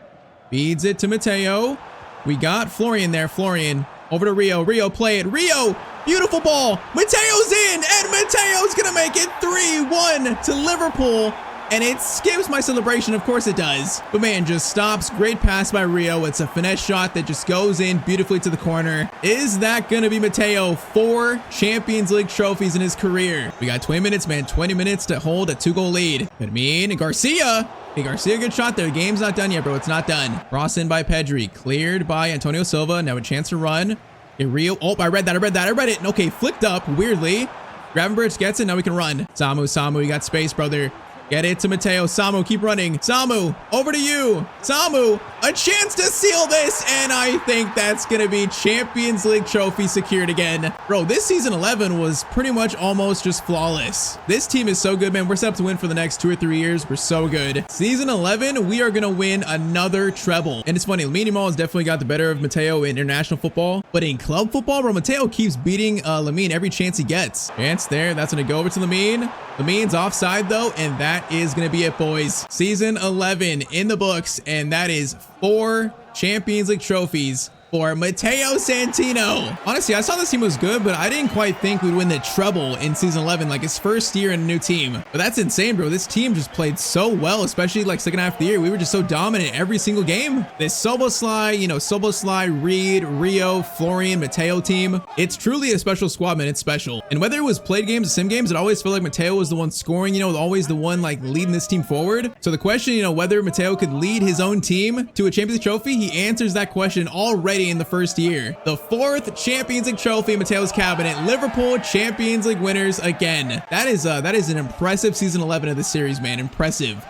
[SPEAKER 1] Feeds it to Mateo. We got Florian there. Florian over to Rio. Rio, play it. Rio, beautiful ball. Mateo's in, and Mateo's gonna make it 3-1 to Liverpool. And it skips my celebration. Of course it does. But man, just stops. Great pass by Rio. It's a finesse shot that just goes in beautifully to the corner. Is that going to be Mateo? 4 Champions League trophies in his career. We got 20 minutes, man. 20 minutes to hold a 2-goal lead. Fedamine, Garcia. Hey, Garcia, good shot there. Game's not done yet, bro. It's not done. Cross in by Pedri. Cleared by Antonio Silva. Now a chance to run. Okay, Rio. Oh, I read it. Okay, flicked up weirdly. Gravenberch gets it. Now we can run. Samu, you got space, brother. Get it to Mateo. Samu, keep running. Samu, over to you. Samu, a chance to seal this, and I think that's going to be Champions League trophy secured again. Bro, this season 11 was pretty much almost just flawless. This team is so good, man. We're set up to win for the next 2 or 3 years. We're so good. Season 11, we are going to win another treble. And it's funny, Lamine Yamal has definitely got the better of Mateo in international football, but in club football, bro, Mateo keeps beating Lamine every chance he gets. Chance there. That's going to go over to Lamine. Lamine's offside though, and that is going to be it, boys. Season 11 in the books, and that is 4 Champions League trophies for Matteo Santino. Honestly, I saw this team was good, but I didn't quite think we'd win the treble in season 11, like his first year in a new team. But that's insane, bro. This team just played so well, especially like second half of the year. We were just so dominant every single game. This Soboslai, Soboslai, Reed, Rio, Florian, Matteo team. It's truly a special squad, man. It's special. And whether it was played games or sim games, it always felt like Matteo was the one scoring, always the one like leading this team forward. So the question, whether Matteo could lead his own team to a Champions League trophy, he answers that question already in the first year. The 4th Champions League trophy in Matteo's cabinet. Liverpool Champions League winners again. That is an impressive season 11 of the series, man. Impressive.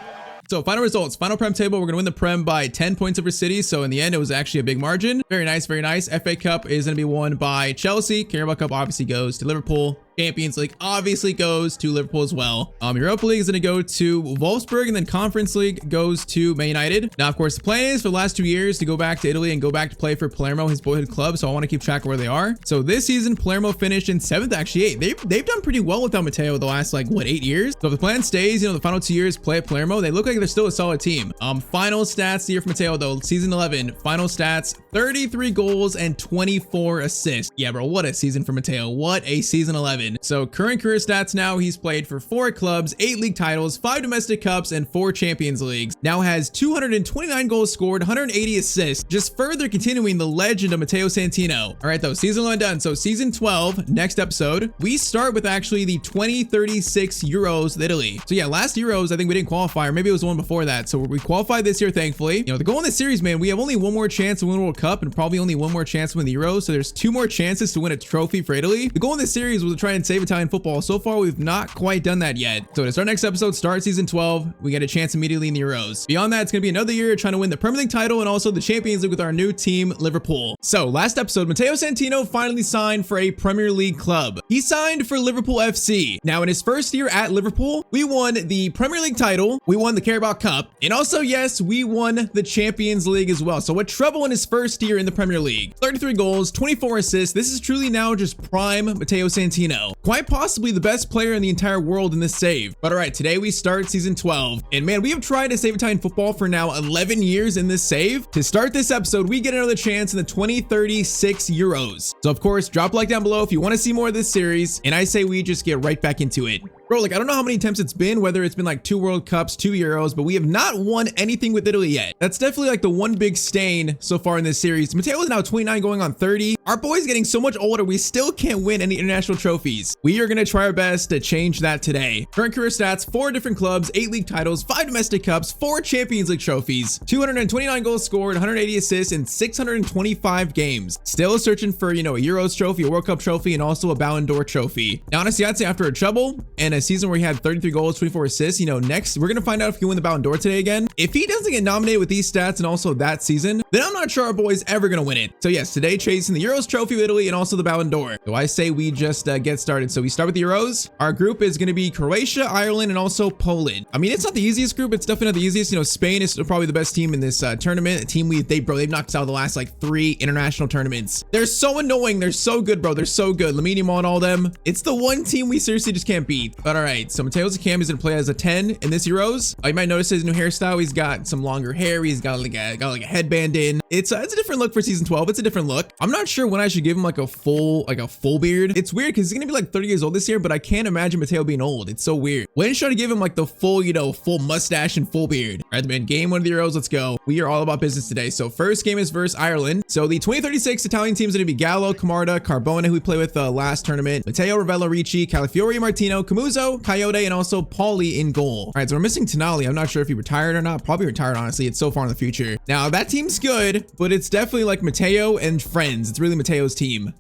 [SPEAKER 1] So final results, final Prem table, we're going to win the Prem by 10 points over City. So in the end, it was actually a big margin. Very nice, very nice. FA Cup is going to be won by Chelsea. Carabao Cup obviously goes to Liverpool. Champions League obviously goes to Liverpool as well. Europa League is going to go to Wolfsburg, and then Conference League goes to Man United. Now, of course, the plan is for the last 2 years to go back to Italy and go back to play for Palermo, his boyhood club. So I want to keep track of where they are. So this season, Palermo finished in 7th, actually 8th. They've done pretty well without Matteo the last, 8 years. So if the plan stays, the final 2 years play at Palermo, they look like they're still a solid team. Final stats here for Matteo though, season 11, final stats, 33 goals and 24 assists. Yeah, bro, what a season for Matteo. What a season 11. So current career stats now, he's played for 4 clubs, 8 league titles, 5 domestic cups, and 4 Champions Leagues. Now has 229 goals scored, 180 assists, just further continuing the legend of Matteo Santino. All right, though, season 11 done. So season 12, next episode, we start with actually the 2036 Euros with Italy. So yeah, last Euros, I think we didn't qualify, or maybe it was the one before that. So we qualified this year, thankfully. The goal in this series, man, we have only one more chance to win the World Cup and probably only one more chance to win the Euros. So there's 2 more chances to win a trophy for Italy. The goal in this series was to try and save Italian football. So far, we've not quite done that yet. So to start next episode, start season 12, we get a chance immediately in the Euros. Beyond that, it's going to be another year trying to win the Premier League title and also the Champions League with our new team, Liverpool. So last episode, Matteo Santino finally signed for a Premier League club. He signed for Liverpool FC. Now in his first year at Liverpool, we won the Premier League title, we won the Carabao Cup, and also, yes, we won the Champions League as well. So a treble in his first year in the Premier League. 33 goals, 24 assists. This is truly now just prime Matteo Santino. Quite possibly the best player in the entire world in this save. But all right, today we start season 12. And man, we have tried to save Italian football for now 11 years in this save. To start this episode, we get another chance in the 2036 Euros. So of course, drop a like down below if you want to see more of this series. And I say we just get right back into it. Bro, I don't know how many attempts it's been, whether it's been 2 World Cups, 2 Euros, but we have not won anything with Italy yet. That's definitely the one big stain so far in this series. Matteo is now 29 going on 30. Our boy's getting so much older, we still can't win any international trophies. We are going to try our best to change that today. Current career stats, 4 different clubs, 8 league titles, 5 domestic cups, 4 Champions League trophies, 229 goals scored, 180 assists in 625 games. Still searching for, a Euros trophy, a World Cup trophy, and also a Ballon d'Or trophy. Now, honestly, I'd say after a treble and a season where he had 33 goals, 24 assists, next we're going to find out if he can win the Ballon d'Or today again. If he doesn't get nominated with these stats and also that season, then I'm not sure our boy's ever going to win it. So yes, today chasing the Euros trophy with Italy and also the Ballon d'Or. So I say we just get started. So we start with the Euros. Our group is going to be Croatia, Ireland, and also Poland. I mean, it's not the easiest group. It's definitely not the easiest. Spain is probably the best team in this tournament. A team they've knocked us out of the last 3 international tournaments. They're so annoying. They're so good, bro. They're so good. Lamine Yamal and all them. It's the one team we seriously just can't beat. But all right, so Matteo Santino is going to play as a 10 in this Euros. You might notice his new hairstyle. He's got some longer hair. He's got a headband in. It's a different look for season 12. It's a different look. I'm not sure when I should give him a full beard. It's weird because he's gonna be 30 years old this year, but I can't imagine Matteo being old. It's so weird. When should I give him the full, full mustache and full beard? All right, man, game 1 of the Euros. Let's go. We are all about business today. So first game is versus Ireland. So the 2036 Italian team is gonna be Gallo, Camarda, Carbone, who we played with last tournament, Matteo, Ravello, Ricci, Calafiori, Martino, Camuzzo, Coyote, and also Pauli in goal. All right, so we're missing Tonali. I'm not sure if he retired or not. Probably retired, honestly. It's so far in the future. Now that team's good, but it's definitely Matteo and friends. It's really Matteo's team.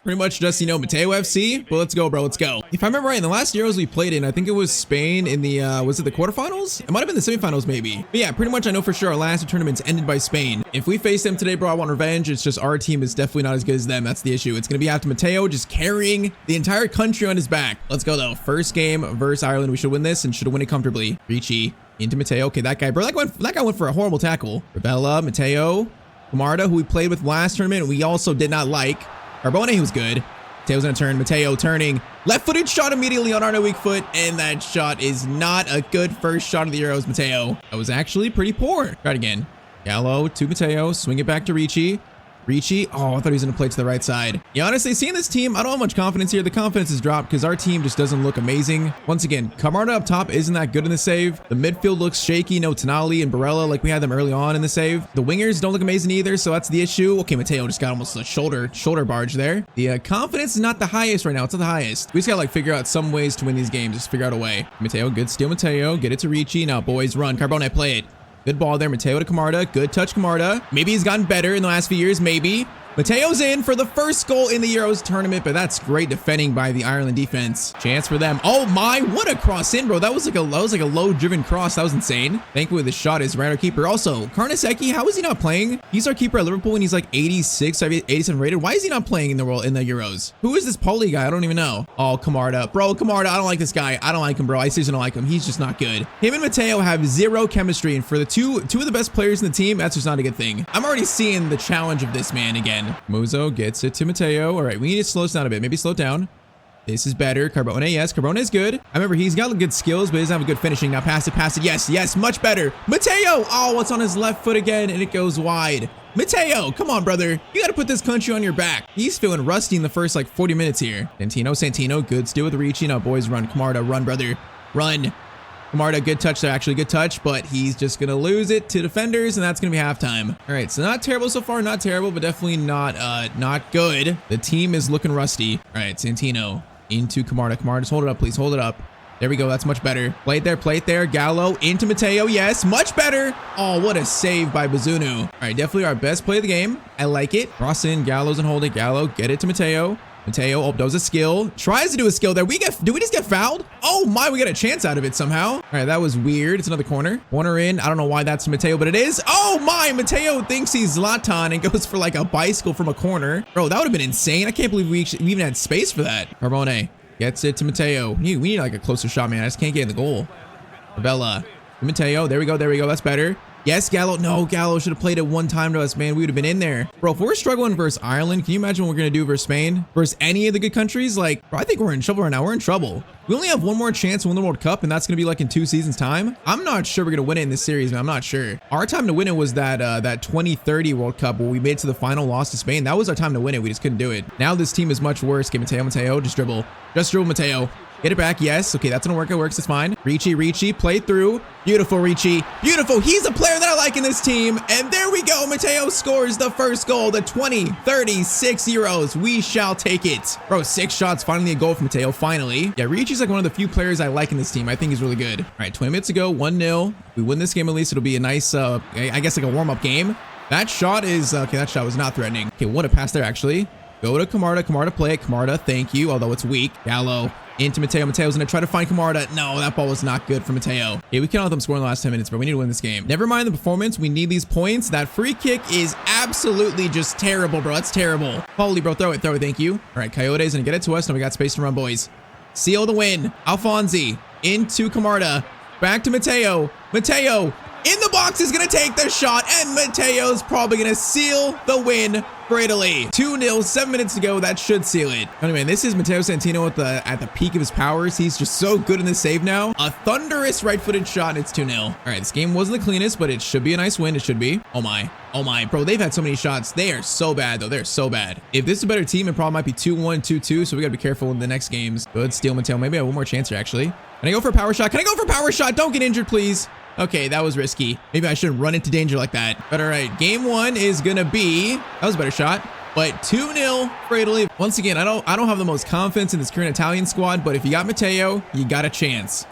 [SPEAKER 1] Pretty much just, Matteo FC. But let's go, bro. Let's go. If I remember right, in the last Euros we played in, I think it was Spain in the, was it the quarterfinals? It might have been the semifinals, maybe. But yeah, pretty much I know for sure our last 2 tournaments ended by Spain. If we face them today, bro, I want revenge. It's just our team is definitely not as good as them. That's the issue. It's going to be after Matteo just carrying the entire country on his back. Let's go, though. First game versus Ireland. We should win this and should win it comfortably. Ricci into Matteo. Okay, that guy, bro, that guy went for a horrible tackle. Ravella, Matteo, Camarda, who we played with last tournament, we also did not like. Carbone, he was good. Mateo's gonna turn. Matteo turning. Left-footed shot immediately on our weak foot, and that shot is not a good first shot of the Euros, Matteo. That was actually pretty poor. Try it again. Gallo to Matteo. Swing it back to Ricci. Ricci. Oh, I thought he was going to play to the right side. Yeah, honestly, seeing this team, I don't have much confidence here. The confidence has dropped because our team just doesn't look amazing. Once again, Camarda up top isn't that good in the save. The midfield looks shaky. No Tonali and Barella like we had them early on in the save. The wingers don't look amazing either, so that's the issue. Okay, Matteo just got almost a shoulder barge there. The confidence is not the highest right now. It's not the highest. We just gotta like figure out some ways to win these games. Just figure out a way. Matteo, good steal, Matteo. Get it to Ricci. Now, boys, run. Carbone, play it. Good ball there. Matteo to Camarda. Good touch, Camarda. Maybe he's gotten better in the last few years. Maybe. Mateo's in for the first goal in the Euros tournament, but that's great defending by the Ireland defense. Chance for them. Oh my, what a cross in, bro. That was like a low driven cross. That was insane. Thankfully, the shot is right. Our keeper. Also, Karnaseki, how is he not playing? He's our keeper at Liverpool when he's like 86, 87 rated. Why is he not playing in the Euros? Who is this Pauly guy? I don't even know. Oh, Camarda. Bro, Camarda, I don't like this guy. I don't like him, bro. I seriously don't like him. He's just not good. Him and Matteo have zero chemistry, and for the two of the best players in the team, that's just not a good thing. I'm already seeing the challenge of this man again. Mozo gets it to Matteo. All right, we need to slow this down a bit. Maybe slow it down. This is better. Carbone, yes. Carbone is good. I remember he's got good skills, but he doesn't have a good finishing. Now pass it. Yes, much better. Matteo! Oh, it's on his left foot again, and it goes wide. Matteo, come on, brother. You got to put this country on your back. He's feeling rusty in the first, like, 40 minutes here. Santino, good steal with Ricci. Now, boys, run. Camarda, run, brother. Run. Camarda, good touch there, actually good touch, but he's just gonna lose it to defenders, and that's gonna be halftime. All right, so not terrible so far, not terrible, but definitely not good. The team is looking rusty. All right, Santino into Camarda. Camarda, just hold it up, please, hold it up. There we go, that's much better. Play it there, Gallo into Matteo, yes, much better. Oh, what a save by Bazunu. All right, definitely our best play of the game. I like it. Cross in, Gallo's and hold it. Gallo, get it to Matteo. Matteo, oh, that was a skill. Tries to do a skill there. Do we just get fouled? Oh my, we got a chance out of it somehow. All right, that was weird. It's another corner. Corner in. I don't know why that's Matteo, but it is. Oh my, Matteo thinks he's Zlatan and goes for like a bicycle from a corner. Bro, that would have been insane. I can't believe we even had space for that. Carbone gets it to Matteo. We need like a closer shot, man. I just can't get in the goal. Bella. Matteo, there we go. That's better. Yes, Gallo. No, Gallo should have played it one time to us, man. We would have been in there. Bro, if we're struggling versus Ireland, can you imagine what we're going to do versus Spain? Versus any of the good countries? Like, bro, I think we're in trouble right now. We're in trouble. We only have one more chance to win the World Cup, and that's going to be like in 2 seasons' time. I'm not sure we're going to win it in this series, man. I'm not sure. Our time to win it was that 2030 World Cup where we made it to the final, loss to Spain. That was our time to win it. We just couldn't do it. Now this team is much worse. Okay, Matteo, just dribble. Just dribble, Matteo. Get it back. Yes. Okay, that's gonna work. It works. It's fine. Ricci, play through. Beautiful, Ricci. Beautiful. He's a player that I like in this team. And there we go. Matteo scores the first goal. The 2036 Euros. We shall take it. Bro, 6 shots. Finally a goal from Matteo. Finally. Yeah, Ricci's like one of the few players I like in this team. I think he's really good. All right, 20 minutes ago. 1-0. If we win this game at least, it'll be a nice, I guess like a warm-up game. That shot is, okay, that shot was not threatening. Okay, what a pass there, actually. Go to Camarda. Camarda, play it. Camarda, thank you. Although it's weak. Gallo. Into Matteo. Mateo's gonna try to find Camarda. No, that ball was not good for Matteo. Yeah, we can't let them score in the last 10 minutes, but we need to win this game. Never mind the performance. We need these points. That free kick is absolutely just terrible, bro. That's terrible. Holy, bro, throw it. Thank you. All right, Coyote's gonna get it to us. Now we got space to run, boys. Seal the win. Alfonsi into Camarda. Back to Matteo. Matteo in the box is gonna take the shot, and Matteo's probably gonna seal the win for Italy. 2-0, 7 minutes to go. That should seal it. Anyway, this is Matteo Santino at the peak of his powers. He's just so good in this save now. A thunderous right-footed shot, and it's 2-0. All right, this game wasn't the cleanest, but it should be a nice win. It should be. Oh my. Bro, they've had so many shots. They are so bad, though. They're so bad. If this is a better team, it probably might be 2-1, 2-2, so we gotta be careful in the next games. Good steal, Matteo. Maybe I have one more chance here, actually. Can I go for a power shot? Don't get injured, please. Okay, that was risky. Maybe I shouldn't run into danger like that. But all right, game 1 is gonna be, that was a better shot, but 2-0 for Italy. Once again, I don't have the most confidence in this current Italian squad, but if you got Matteo, you got a chance.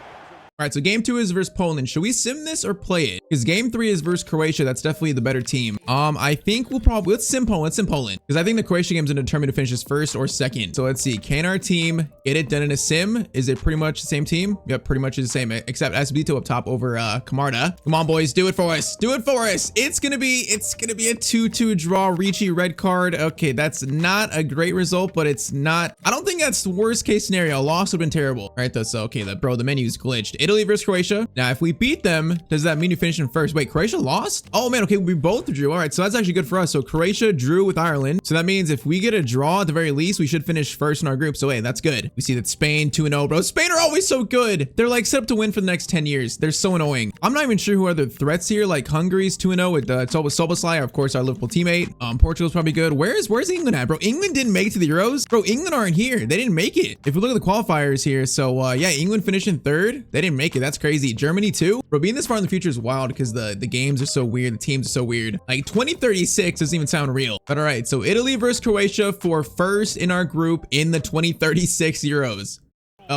[SPEAKER 1] All right, so game 2 is versus Poland. Should we sim this or play it? Because game 3 is versus Croatia. That's definitely the better team. I think let's sim Poland. Because I think the Croatia game is going to determine to finish this first or second. So let's see. Can our team get it done in a sim? Is it pretty much the same team? Yep, pretty much is the same, except Esbito up top over Camarda. Come on, boys, do it for us. It's gonna be a 2-2 draw. Ricci red card. Okay, that's not a great result, but it's not. I don't think that's the worst case scenario. A loss would have been terrible. All right, though. So okay, the menu's glitched. Italy versus Croatia. Now, if we beat them, does that mean you finish in first? Wait, Croatia lost? Oh man, okay, we both drew. All right, so that's actually good for us. So Croatia drew with Ireland. So that means if we get a draw at the very least, we should finish first in our group. So hey, that's good. We see that Spain 2-0, bro. Spain are always so good. They're like set up to win for the next 10 years. They're so annoying. I'm not even sure who are the threats here. Like Hungary's 2-0 with Soboslai, of course, our Liverpool teammate. Portugal's probably good. Where's England at, bro? England didn't make it to the Euros. Bro, England aren't here. They didn't make it. If we look at the qualifiers here, so yeah, England finished in third. They didn't make it. That's crazy. Germany too. Bro, being this far in the future is wild because the games are so weird. The teams are so weird. Like 2036 doesn't even sound real. But all right, so Italy versus Croatia for first in our group in the 2036 Euros.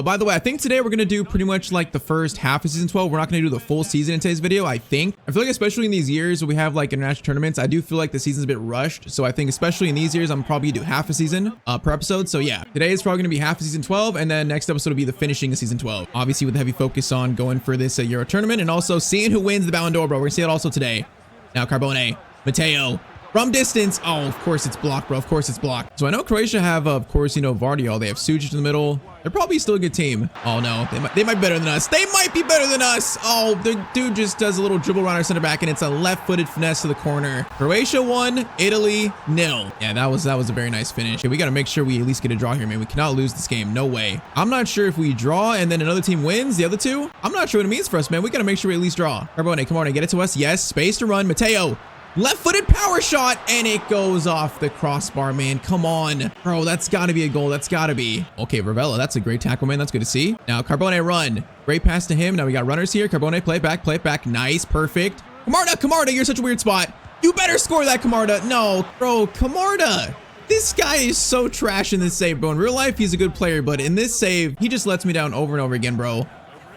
[SPEAKER 1] By the way, I think today we're going to do pretty much like the first half of season 12. We're not going to do the full season in today's video, I think. I feel like especially in these years where we have like international tournaments, I do feel like the season's a bit rushed. So I think especially in these years, I'm probably going to do half a season per episode. So yeah, today is probably going to be half of season 12. And then next episode will be the finishing of season 12. Obviously with a heavy focus on going for this Euro tournament and also seeing who wins the Ballon d'Or, bro. We're going to see it also today. Now Carbone, Matteo. From distance. Oh, of course it's blocked, bro. Of course it's blocked. So I know Croatia have, of course, you know, Vardiol. They have Sujic in the middle. They're probably still a good team. Oh, no. They might be better than us. They might be better than us. Oh, the dude just does a little dribble around our center back, and it's a left-footed finesse to the corner. Croatia 1, Italy 0. Yeah, that was a very nice finish. Okay, we got to make sure we at least get a draw here, man. We cannot lose this game. No way. I'm not sure if we draw and then another team wins the other two. I'm not sure what it means for us, man. We got to make sure we at least draw. Carbone, come on, get it to us. Yes, space to run. Matteo. Left-footed power shot, and it goes off the crossbar, man. Come on. Bro, that's got to be a goal. That's got to be. Okay, Ravella, that's a great tackle, man. That's good to see. Now, Carbone run. Great pass to him. Now we got runners here. Carbone, play it back. Nice, perfect. Camarda, you're such a weird spot. You better score that, Camarda. No, bro, Camarda. This guy is so trash in this save, bro. In real life, he's a good player, but in this save, he just lets me down over and over again, bro.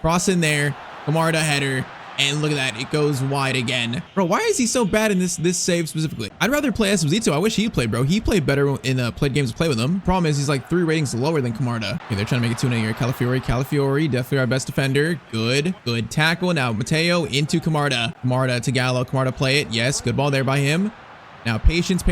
[SPEAKER 1] Cross in there. Camarda header. And look at that, it goes wide again. Bro, why is he so bad in this save specifically? I'd rather play Esposito. I wish he played, bro. He played better in played games to play with him. Problem is, he's like 3 ratings lower than Camarda. Okay, they're trying to make it 2-0 here. Calafiori, definitely our best defender. Good tackle. Now, Matteo into Camarda. Camarda to Gallo. Camarda play it. Yes, good ball there by him. Now, patience.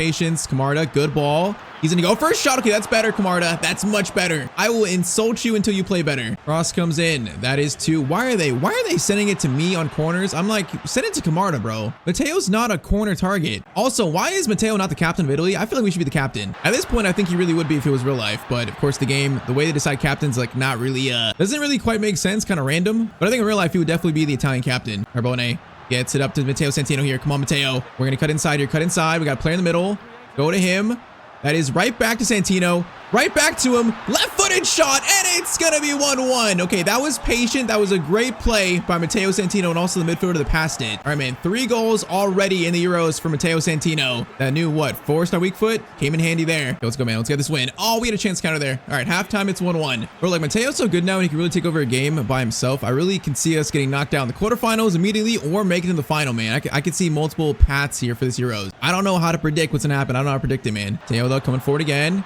[SPEAKER 1] Camarda, good ball. He's gonna go first shot. Okay, that's better, Camarda. That's much better. I will insult you until you play better. Cross comes in. That is 2. Why are they sending it to me on corners? I'm like, send it to Camarda, bro. Matteo's not a corner target. Also, why is Matteo not the captain of Italy? I feel like we should be the captain. At this point, I think he really would be if it was real life. But of course, the game, the way they decide captains, like not really, doesn't really quite make sense. Kind of random. But I think in real life, he would definitely be the Italian captain. Carbone gets it up to Matteo Santino here. Come on, Matteo. We're gonna cut inside here. We got a player in the middle. Go to him. That is right back to Santino. Right back to him. Left-footed shot, and it's going to be 1-1. Okay, that was patient. That was a great play by Matteo Santino and also the midfielder that passed it. All right, man. 3 goals already in the Euros for Matteo Santino. That new, what, 4-star weak foot? Came in handy there. Okay, let's go, man. Let's get this win. Oh, we had a chance to counter there. All right, halftime, it's 1-1. Bro, like, Matteo's so good now, and he can really take over a game by himself. I really can see us getting knocked out in the quarterfinals immediately or making it to the final, man. I could see multiple paths here for this Euros. I don't know how to predict what's going to happen. I don't know how to predict it, man. Matteo, though, coming forward again.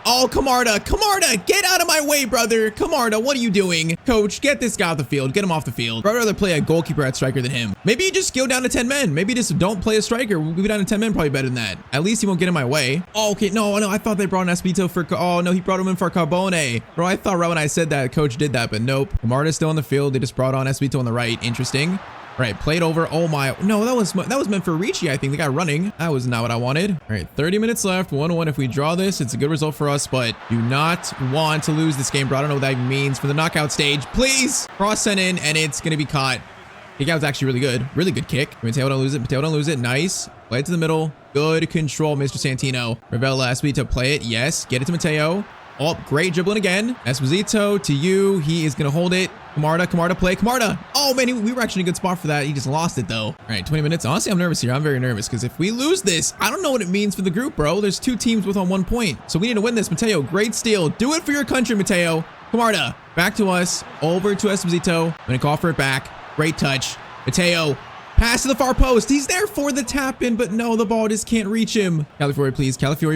[SPEAKER 1] Oh, Camarda, get out of my way, brother. Camarda, what are you doing? Coach, get this guy off the field. Get him off the field. I'd rather play a goalkeeper at striker than him. Maybe you just go down to 10 men. Maybe just don't play a striker. We'll be down to 10 men, probably better than that. At least he won't get in my way. Oh, okay. No, I thought they brought in Esposito for, oh no, he brought him in for Carbone. Bro, I thought right when I said that, coach did that, but nope. Camarda's still on the field. They just brought on Esposito on the right. Interesting. Right, played over. Oh my, no, that was meant for Ricci, I think. The guy running. That was not what I wanted. All right, 30 minutes left. 1-1. If we draw this, it's a good result for us, but do not want to lose this game, bro. I don't know what that means for the knockout stage. Please cross sent in, and it's going to be caught. Kick out was actually really good. Really good kick. Matteo don't lose it. Matteo don't lose it. Nice. Play it to the middle. Good control, Mr. Santino. Ravella, Esposito, play it. Yes. Get it to Matteo. Oh, great dribbling again. Esposito to you. He is going to hold it. Camarda, play. Camarda. Oh, man, we were actually in a good spot for that. He just lost it, though. All right, 20 minutes. Honestly, I'm nervous here. I'm very nervous because if we lose this, I don't know what it means for the group, bro. There's 2 teams with on 1 point. So we need to win this. Matteo, great steal. Do it for your country, Matteo. Camarda, back to us. Over to Esposito. I'm going to call for it back. Great touch. Matteo. Pass to the far post. He's there for the tap in, but no, the ball just can't reach him. Calafiori,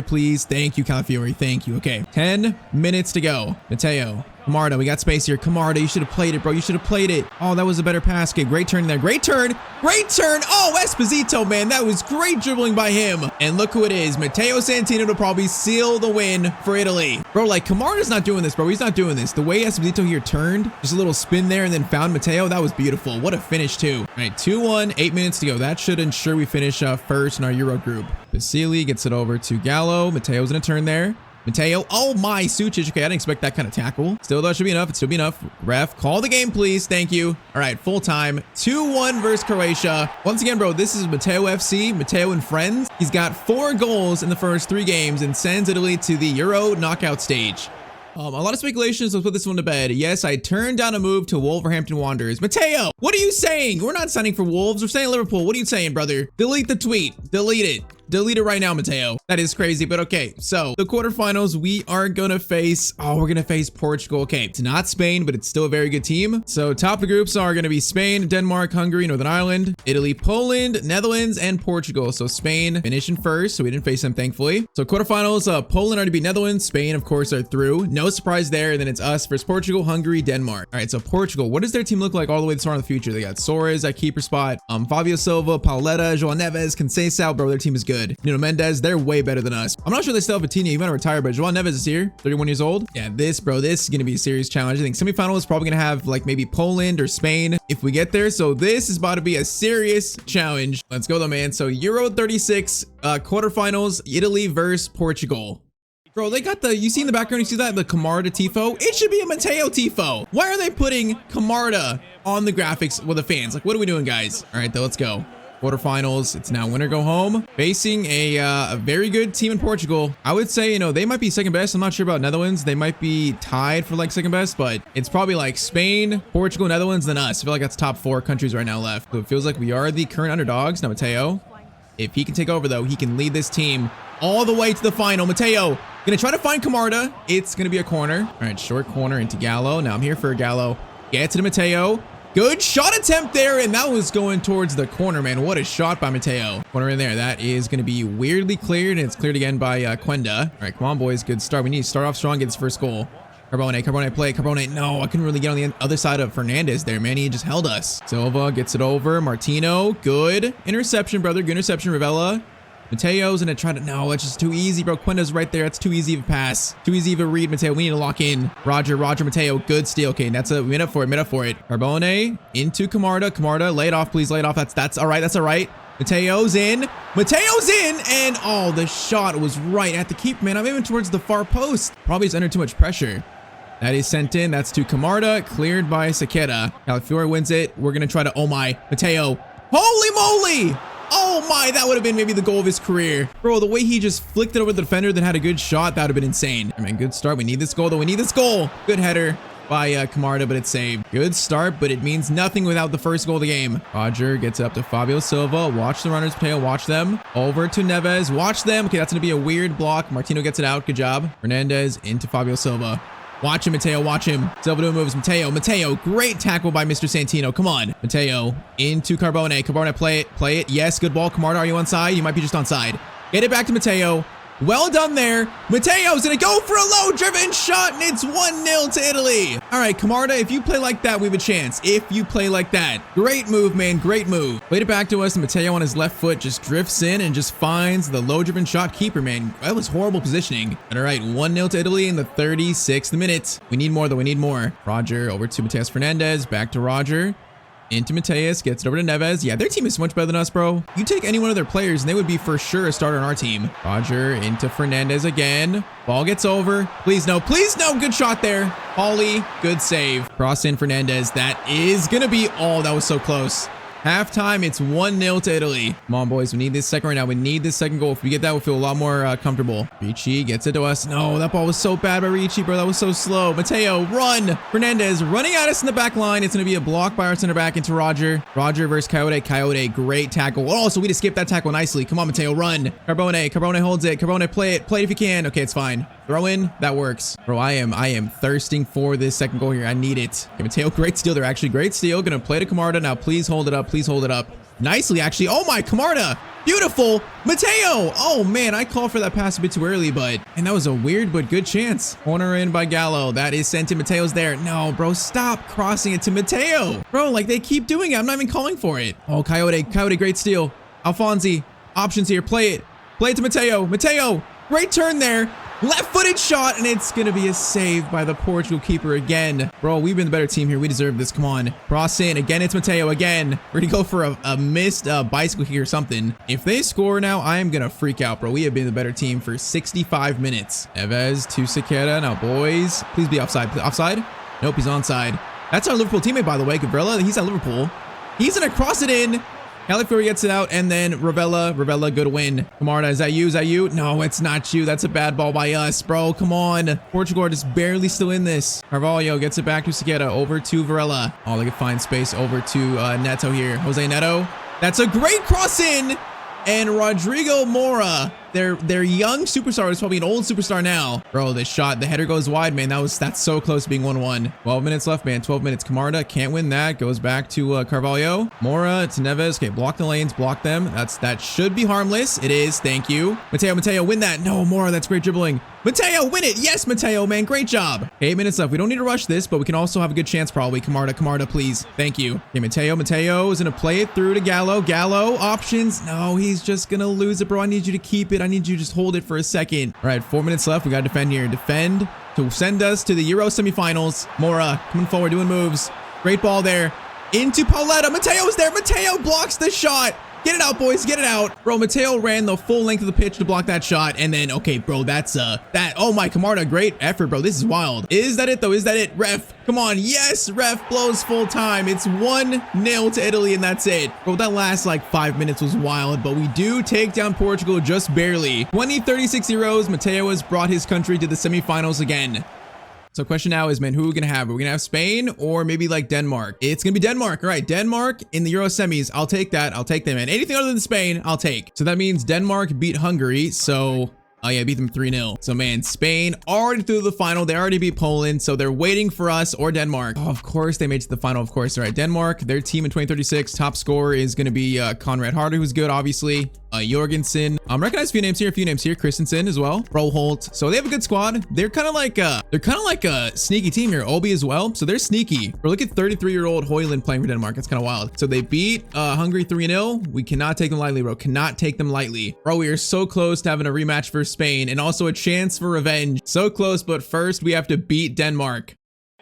[SPEAKER 1] please. Thank you, Calafiori. Thank you. Okay. 10 minutes to go. Matteo. Camarda, we got space here. Camarda, you should have played it, bro. You should have played it. Oh, that was a better pass. Okay, great turn there. Great turn. Great turn. Oh, Esposito, man. That was great dribbling by him. And look who it is. Matteo Santino to probably seal the win for Italy. Bro, like, Camarda's not doing this, bro. He's not doing this. The way Esposito here turned, just a little spin there and then found Matteo, that was beautiful. What a finish, too. All right, 2-1, 8 minutes to go. That should ensure we finish first in our Euro group. Basili gets it over to Gallo. Matteo's in a turn there. Matteo, oh my, Sucic. Okay, I didn't expect that kind of tackle. Still, though, it should be enough. It should be enough. Ref, call the game, please. Thank you. All right, full time. 2-1 versus Croatia. Once again, bro, this is Matteo FC, Matteo and friends. He's got 4 goals in the first 3 games and sends Italy to the Euro knockout stage. A lot of speculations. Let's put this one to bed. Yes, I turned down a move to Wolverhampton Wanderers. Matteo, what are you saying? We're not signing for Wolves. We're saying Liverpool. What are you saying, brother? Delete the tweet. Delete it. Delete it right now, Matteo. That is crazy, but okay. So the quarterfinals, we are gonna face, we're gonna face Portugal. Okay, it's not Spain, but it's still a very good team. So top of the groups are gonna be Spain, Denmark, Hungary, Northern Ireland, Italy, Poland, Netherlands, and Portugal. So Spain finishing first, so we didn't face them, thankfully. So quarterfinals, Poland are to beat Netherlands, Spain, of course, are through. No surprise there. And then it's us versus Portugal, Hungary, Denmark. All right, so Portugal, what does their team look like all the way to the start of the future? They got Soares at keeper spot, Fabio Silva, Pauleta, João Neves, Conceição. Bro, their team is good. Nuno Mendes, they're way better than us. I'm not sure they still have Vitinha. He might have retired, but João Neves is here, 31 years old. Yeah, this is gonna be a serious challenge. I think semifinal is probably gonna have like maybe Poland or Spain if we get there. So this is about to be a serious challenge. Let's go though, man. So Euro 36 quarterfinals, Italy versus Portugal. Bro, they got the, you see in the background, you see that, the Camarda tifo? It should be a Matteo tifo. Why are they putting Camarda on the graphics with the fans? Like, what are we doing, guys? All right, though, let's go. Quarterfinals, it's now win or go home. Facing a very good team in Portugal. I would say, you know, they might be second best. I'm not sure about Netherlands. They might be tied for like second best, but it's probably like Spain, Portugal, Netherlands, then us. I feel like that's top 4 countries right now left. So it feels like we are the current underdogs. Now, Matteo, if he can take over, though, he can lead this team all the way to the final. Matteo, gonna try to find Camarda. It's gonna be a corner. All right, short corner into Gallo. Now I'm here for Gallo. Get to the Matteo. Good shot attempt there, and that was going towards the corner, man. What a shot by Matteo. Corner in there. That is going to be weirdly cleared, and it's cleared again by Quenda. All right, come on, boys. Good start. We need to start off strong, get this first goal. Carbone, play. Carbone. No, I couldn't really get on the other side of Fernandez there, man. He just held us. Silva gets it over. Martino. Good interception, brother. Good interception, Ravella. Mateo's gonna try to, no, it's just too easy, bro. Quenda's right there. It's too easy of a pass. Too easy of a read, Matteo. We need to lock in. Roger, Matteo. Good steal. Okay, that's a mid up for it. Carbone into Camarda. Lay it off, please. Lay it off. That's all right. That's all right. Mateo's in. And oh, the shot was right at the keeper, man. I'm aiming towards the far post. Probably just under too much pressure. That is sent in. That's to Camarda. Cleared by Saketa. Calafiore wins it. We're gonna try to, oh my, Matteo. Holy moly! Oh my, that would have been maybe the goal of his career. Bro, the way he just flicked it over the defender, then had a good shot, that would have been insane. I mean, good start. We need this goal, though. We need this goal. Good header by Camarda, but it's saved. Good start, but it means nothing without the first goal of the game. Roger gets up to Fabio Silva. Watch the runners, Mateo. Watch them. Over to Neves. Watch them. Okay, that's going to be a weird block. Martino gets it out. Good job. Fernandez into Fabio Silva. Watch him, Matteo. Watch him. Silva doing moves. Matteo. Great tackle by Mr. Santino. Come on. Matteo into Carbone. Carbone, play it. Yes, good ball. Camarda, are you onside? You might be just onside. Get it back to Matteo. Well done there. Matteo's gonna go for a low driven shot, and it's 1-0 to Italy. All right, Camarda, if you play like that, we have a chance. If you play like that. Great move, man. Great move. Played it back to us, and Matteo on his left foot just drifts in and just finds the low driven shot keeper, man. That was horrible positioning. All right, 1-0 to Italy in the 36th minute. We need more, though. We need more. Roger over to Mateus Fernandez. Back to Roger. Into Mateus, gets it over to Neves. Yeah, their team is so much better than us, bro. You take any one of their players and they would be for sure a starter on our team. Roger into Fernandez again. Ball gets over. Please no. Good shot there. Pauly, good save. Cross in Fernandez. That is gonna be, oh, that was so close. Halftime, it's 1-0 to Italy. Come on, boys. We need this second right now. We need this second goal. If we get that, we'll feel a lot more comfortable. Ricci gets it to us. No, that ball was so bad by Ricci, bro. That was so slow. Matteo, run. Fernandez running at us in the back line. It's going to be a block by our center back into Roger. Roger versus Coyote. Coyote, great tackle. Oh, so we just skipped that tackle nicely. Come on, Matteo, run. Carbone holds it. Carbone, play it. Play it if you can. Okay, it's fine. Throw in. That works. Bro, I am thirsting for this second goal here. I need it. Okay, Matteo, great steal there, actually. Great steal. Gonna play to Camarda. Now, please hold it up. Please hold it up. Nicely, actually. Oh my, Camarda. Beautiful. Matteo. Oh, man, I called for that pass a bit too early, and that was a weird but good chance. Corner in by Gallo. That is sent to Matteo's there. No, bro, stop crossing it to Matteo. Bro, like they keep doing it. I'm not even calling for it. Oh, Coyote, great steal. Alfonsi, options here. Play it to Matteo. Matteo, great turn there. Left-footed shot, and it's going to be a save by the Portugal keeper again. Bro, we've been the better team here. We deserve this. Come on. Cross in. Again, it's Matteo again. We're going to go for a missed bicycle here or something. If they score now, I am going to freak out, bro. We have been the better team for 65 minutes. Neves to Sequeira. Now, boys, please be offside. Offside? Nope, he's onside. That's our Liverpool teammate, by the way. Gavrilla, he's at Liverpool. He's going to cross it in. Calafiori gets it out, and then Ravella, good win. Camarda, is that you? No, it's not you. That's a bad ball by us, bro. Come on. Portugal are just barely still in this. Carvalho gets it back to Sequeira, over to Varela. Oh, they can find space over to Neto here. Jose Neto. That's a great cross in. And Rodrigo Mora, their young superstar, is probably an old superstar now. Bro, this shot, the header goes wide, man. That's so close to being 1-1. 12 minutes left, man. 12 minutes. Camarda can't win that. Goes back to Carvalho. Mora to Neves. Okay, block the lanes, block them. That should be harmless. It is. Thank you. Matteo, win that. No, Mora, that's great dribbling. Matteo, win it. Yes, Matteo, man. Great job. 8 minutes left. We don't need to rush this, but we can also have a good chance probably. Camarda, please. Thank you. Okay, Matteo is going to play it through to Gallo. Gallo, options. No, he's just going to lose it, bro. I need you to keep it. I need you to just hold it for a second. All right, 4 minutes left. We got to defend here. Defend to send us to the Euro semifinals. Mora coming forward, doing moves. Great ball there. Into Pauletta. Matteo's there. Matteo blocks the shot. Get it out, boys. Get it out. Bro, Matteo ran the full length of the pitch to block that shot. And then, okay, bro, that's oh my, Camarda, great effort, bro. This is wild. Is that it, though? Is that it? Ref, come on. Yes, ref blows full time. It's 1-0 to Italy, and that's it. Bro, that last, like, 5 minutes was wild, but we do take down Portugal just barely. 2036 Euros. Matteo has brought his country to the semifinals again. So question now is, man, who are we going to have? Are we going to have Spain or maybe like Denmark? It's going to be Denmark. All right, Denmark in the Euro semis. I'll take that. I'll take them, man. Anything other than Spain, I'll take. So that means Denmark beat Hungary. So, oh yeah, beat them 3-0. So man, Spain already through the final. They already beat Poland. So they're waiting for us or Denmark. Oh, of course they made it to the final, of course. All right, Denmark, their team in 2036. Top scorer is going to be Conrad Harder, who's good, obviously. Jorgensen. Recognize a few names here. Christensen as well. Broholt. So they have a good squad. They're kind of like a sneaky team here. Obi as well. So they're sneaky. We're looking at 33-year-old Højlund playing for Denmark. It's kind of wild. So they beat Hungary 3-0. We cannot take them lightly, bro. Cannot take them lightly. Bro, we are so close to having a rematch for Spain and also a chance for revenge. So close, but first we have to beat Denmark.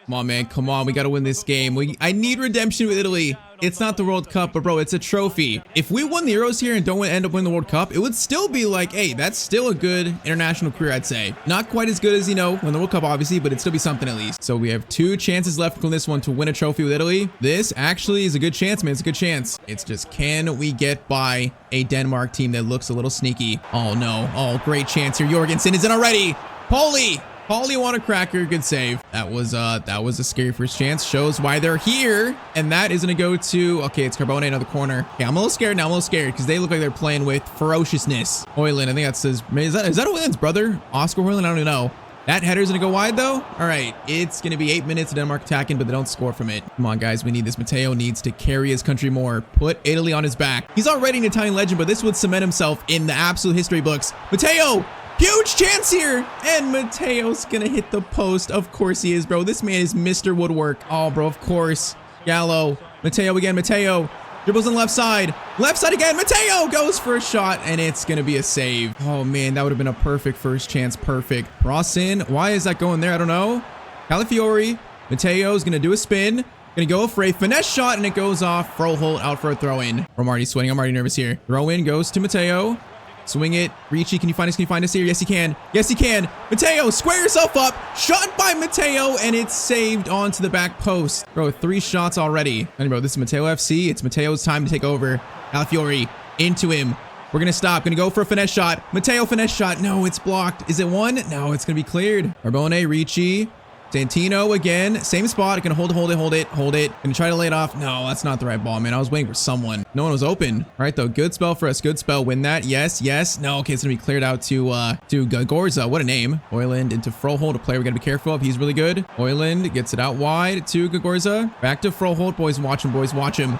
[SPEAKER 1] Come on, man. Come on. We got to win this game. I need redemption with Italy. It's not the World Cup, but bro, it's a trophy. If we won the Euros here and don't end up winning the World Cup, it would still be like, hey, that's still a good international career, I'd say. Not quite as good as, you know, win the World Cup, obviously, but it'd still be something at least. So we have 2 chances left on this one to win a trophy with Italy. This actually is a good chance, man. It's a good chance. It's just, can we get by a Denmark team that looks a little sneaky? Oh, no. Oh, great chance here. Jorgensen is in already. Paulie want a cracker. Good save. That was a scary first chance. Shows why they're here. And that is going to go to, okay, it's Carbone, another corner. Okay, I'm a little scared now. Because they look like they're playing with ferociousness. Højlund, I think that's his, is that Højlund's brother? Oscar Højlund? I don't even know. That header's going to go wide, though. All right, it's going to be 8 minutes of Denmark attacking, but they don't score from it. Come on, guys. We need this. Matteo needs to carry his country more. Put Italy on his back. He's already an Italian legend, but this would cement himself in the absolute history books. Matteo! Huge chance here. And Matteo's going to hit the post. Of course he is, bro. This man is Mr. Woodwork. Oh, bro, of course. Gallo. Matteo again. Matteo dribbles on the left side. Left side again. Matteo goes for a shot, and it's going to be a save. Oh, man, that would have been a perfect first chance. Perfect. Cross in. Why is that going there? I don't know. Calafiori. Matteo's going to do a spin. Going to go for a finesse shot, and it goes off. Froholt out for a throw-in. I'm already sweating. I'm already nervous here. Throw-in goes to Matteo. Swing it. Ricci, can you find us? Can you find us here? Yes, he can. Yes, he can. Matteo, square yourself up. Shot by Matteo, and it's saved onto the back post. Bro, 3 shots already. And bro, this is Matteo FC. It's Matteo's time to take over. Calafiori into him. We're going to stop. Going to go for a finesse shot. Matteo, finesse shot. No, it's blocked. Is it one? No, it's going to be cleared. Carbone, Ricci. Santino again, same spot. Gonna hold it. Gonna try to lay it off. No, that's not the right ball, man. I was waiting for someone. No one was open. All right, though. Good spell for us. Good spell. Win that. Yes. No, okay. It's gonna be cleared out to Gorza. What a name. Højlund into Froholt, a player we gotta be careful of. He's really good. Højlund gets it out wide to Gorza. Back to Froholt. Boys, watch him.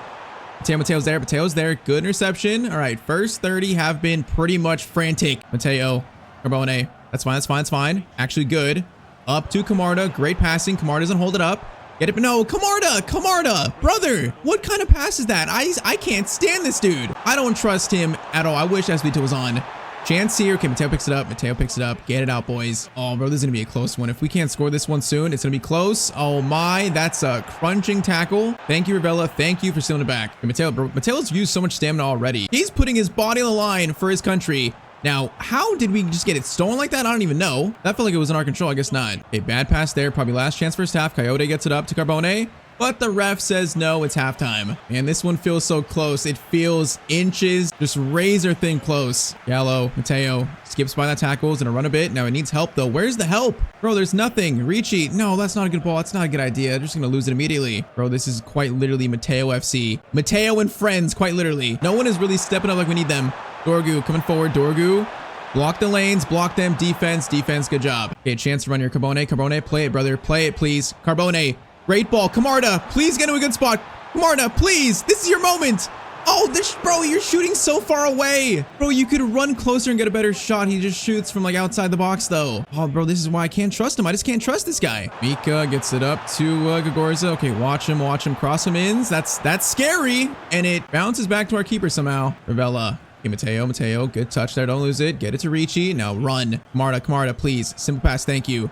[SPEAKER 1] Mateo's there. Mateo's there. Good interception. All right, first 30 have been pretty much frantic. Matteo, Carbone. That's fine. That's fine. That's fine. Actually good. Up to Camarda. Great passing. Camarda doesn't hold it up. Get it. No, Camarda. Brother, what kind of pass is that? I can't stand this dude. I don't trust him at all. I wish SB2 was on. Chance here. Okay, Matteo picks it up. Get it out, boys. Oh, bro, this is going to be a close one. If we can't score this one soon, it's going to be close. Oh, my. That's a crunching tackle. Thank you, Ravella. Thank you for stealing it back. Okay, Matteo, bro, Mateo's used so much stamina already. He's putting his body on the line for his country. Now, how did we just get it stolen like that? I don't even know. That felt like it was in our control. I guess not. Okay, bad pass there. Probably last chance first half. Coyote gets it up to Carbone. But the ref says no, it's halftime. And this one feels so close. It feels inches, just razor thin close. Gallo, Matteo skips by that tackle. Is gonna run a bit. Now it needs help though. Where's the help? Bro, there's nothing. Ricci. No, that's not a good ball. That's not a good idea. They're just gonna lose it immediately. Bro, this is quite literally Matteo FC. Matteo and friends, quite literally. No one is really stepping up like we need them. Dorgu coming forward. Dorgu. Block the lanes, block them. Defense, good job. Okay, chance to run here. Carbone, play it, brother. Play it, please. Carbone. Great ball. Camarda, please get into a good spot. Camarda, please. This is your moment. Oh, bro, you're shooting so far away. Bro, you could run closer and get a better shot. He just shoots from like outside the box though. Oh, bro, this is why I can't trust him. I just can't trust this guy. Mika gets it up to Gagorza. Okay, watch him cross him in. That's scary. And it bounces back to our keeper somehow. Ravella. Okay, Matteo, good touch there. Don't lose it. Get it to Ricci. Now run. Camarda, please. Simple pass. Thank you.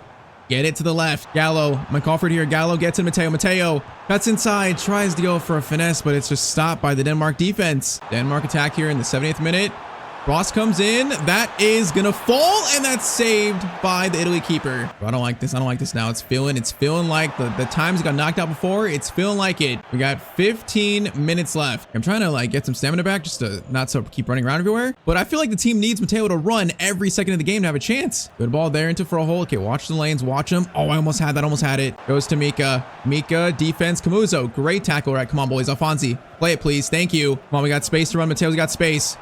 [SPEAKER 1] Get it to the left. Gallo. I'm gonna call for it here. Gallo gets in Matteo. Matteo cuts inside. Tries to go for a finesse, but it's just stopped by the Denmark defense. Denmark attack here in the 70th minute. Cross comes in. That is gonna fall, and that's saved by the Italy keeper. Bro, I don't like this. Now. It's feeling like the times got knocked out before. It's feeling like it. We got 15 minutes left. I'm trying to like get some stamina back just to not so keep running around everywhere. But I feel like the team needs Matteo to run every second of the game to have a chance. Good ball there into for a hole. Okay, watch the lanes. Watch them. Oh, I almost had it. Goes to Mika. Mika, defense. Camuso. Great tackle. All right, come on, boys. Alfonsi. Play it, please. Thank you. Come on, we got space to run. Mateo's got space.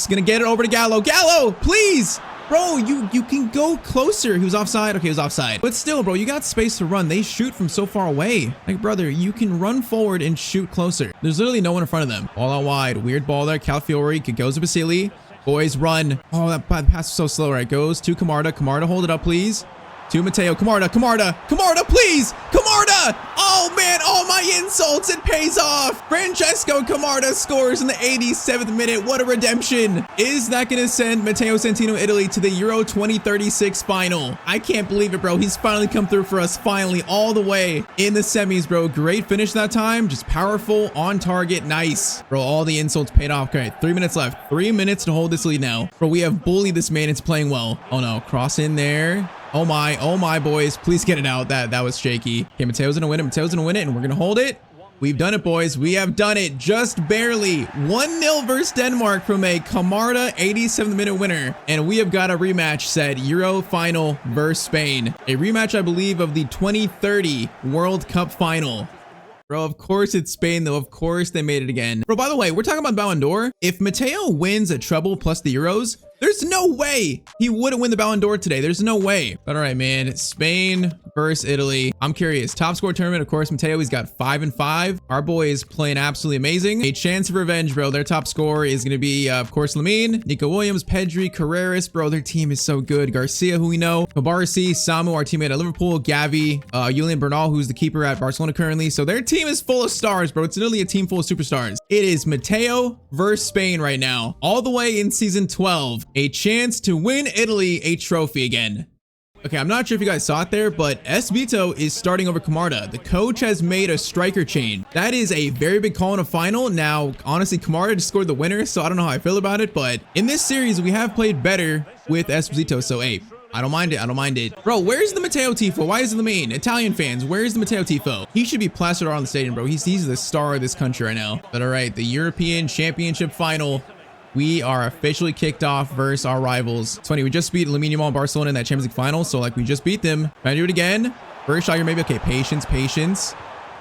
[SPEAKER 1] Gonna get it over to Gallo. Gallo, please. Bro, you can go closer. He was offside. Okay, he was offside. But still, bro, you got space to run. They shoot from so far away. Like, brother, you can run forward and shoot closer. There's literally no one in front of them. Ball out wide. Weird ball there. Calafiori goes to Basili. Boys, run. Oh, that pass is so slow. Right, goes to Camarda. Camarda, hold it up, please. To Matteo. Camarda, please. Camarda. Oh, man. All my insults. It pays off. Francesco Camarda scores in the 87th minute. What a redemption. Is that going to send Matteo Santino Italy to the Euro 2036 final? I can't believe it, bro. He's finally come through for us. Finally, all the way in the semis, bro. Great finish that time. Just powerful, on target. Nice. Bro, all the insults paid off. Okay, 3 minutes left. 3 minutes to hold this lead now. Bro, we have bullied this man. It's playing well. Oh, no. Cross in there. Oh my, boys. Please get it out. That was shaky. Okay, Mateo's gonna win it, and we're gonna hold it. We've done it, boys. We have done it. Just barely. 1-0 versus Denmark from a Camarda 87th minute winner. And we have got a rematch set. Euro final versus Spain. A rematch, I believe, of the 2030 World Cup final. Bro, of course it's Spain, though. Of course they made it again. Bro, by the way, we're talking about Ballon d'Or. If Matteo wins a treble plus the Euros, there's no way he wouldn't win the Ballon d'Or today. There's no way. But all right, man. Spain versus Italy. I'm curious. Top score tournament, of course, Matteo, he's got 5-5. Our boy is playing absolutely amazing. A chance of revenge, bro. Their top score is going to be, of course, Lamine, Nico Williams, Pedri, Carreras. Bro, their team is so good. Garcia, who we know. Kabarsi, Samu, our teammate at Liverpool. Gavi, Julian Bernal, who's the keeper at Barcelona currently. So their team is full of stars, bro. It's literally a team full of superstars. It is Matteo versus Spain right now. All the way in season 12. A chance to win Italy a trophy again. Okay, I'm not sure if you guys saw it there, but Esbito is starting over Camarda. The coach has made a striker change. That is a very big call in a final. Now, honestly, Camarda just scored the winner, so I don't know how I feel about it, but in this series, we have played better with Esposito, so hey, I don't mind it. Bro, where's the Matteo Tifo? Why is it the main? Italian fans, where's the Matteo Tifo? He should be plastered around the stadium, bro. He's the star of this country right now. But all right, the European Championship final. We are officially kicked off versus our rivals. It's funny, we just beat Lamine Yamal Barcelona in that Champions League final, so like we just beat them. Try to do it again. First shot here, maybe. Okay, patience.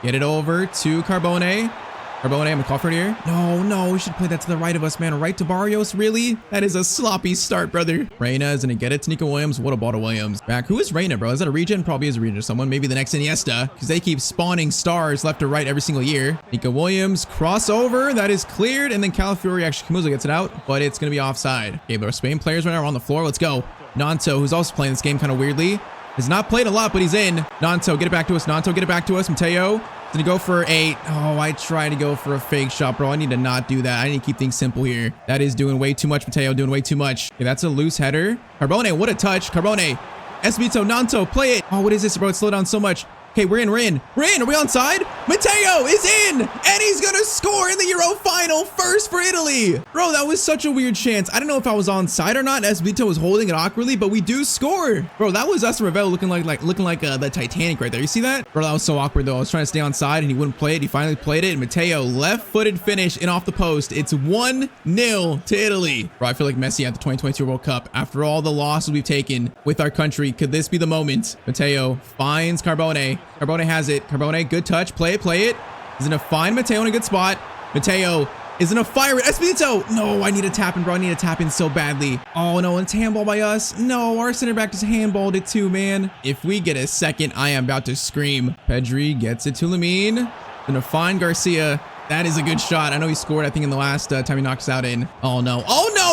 [SPEAKER 1] Get it over to Carbone. Carbone, I'm gonna call for it here. No, we should play that to the right of us, man. Right to Barrios, really? That is a sloppy start, brother. Reyna is gonna get it to Nico Williams. What a ball to Williams. Back, who is Reyna, bro? Is that a regen? Probably is a regen or someone. Maybe the next Iniesta, because they keep spawning stars left or right every single year. Nico Williams, crossover, that is cleared, and then Calafiori, actually, Camuso gets it out, but it's gonna be offside. Okay, but our Spain players right now are on the floor. Let's go. Nanto, who's also playing this game kind of weirdly, has not played a lot, but he's in. Nanto, get it back to us. Nanto, get it back to us. Matteo. Gonna go for I tried to go for a fake shot, bro. I need to not do that. I need to keep things simple here. That is doing way too much, Matteo, doing way too much. Okay, that's a loose header. Carbone, what a touch. Carbone, Espito, Nanto, play it. Oh, what is this, bro? It's slowed down so much. Okay, we're in. Are we onside? Matteo is in, and he's gonna score in the Euro final, first for Italy. Bro, that was such a weird chance. I don't know if I was onside or not. Espito was holding it awkwardly, but we do score. Bro, that was us and Ravel looking like the Titanic right there. You see that? Bro, that was so awkward though. I was trying to stay onside and he wouldn't play it. He finally played it, and Matteo left-footed finish in off the post. It's 1-0 to Italy. Bro, I feel like Messi at the 2022 World Cup. After all the losses we've taken with our country, could this be the moment? Matteo finds Carbone. Carbone has it. Carbone, good touch. Play it. He's gonna find Matteo in a good spot. Matteo is gonna fire it. Espito! No, I need a tap in, bro. I need a tap in so badly. Oh no, it's handball by us. No, our center back just handballed it too, man. If we get a second, I am about to scream. Pedri gets it to Lamine. Gonna find Garcia. That is a good shot. I know he scored, I think, in the last time he knocked us out in. Oh no,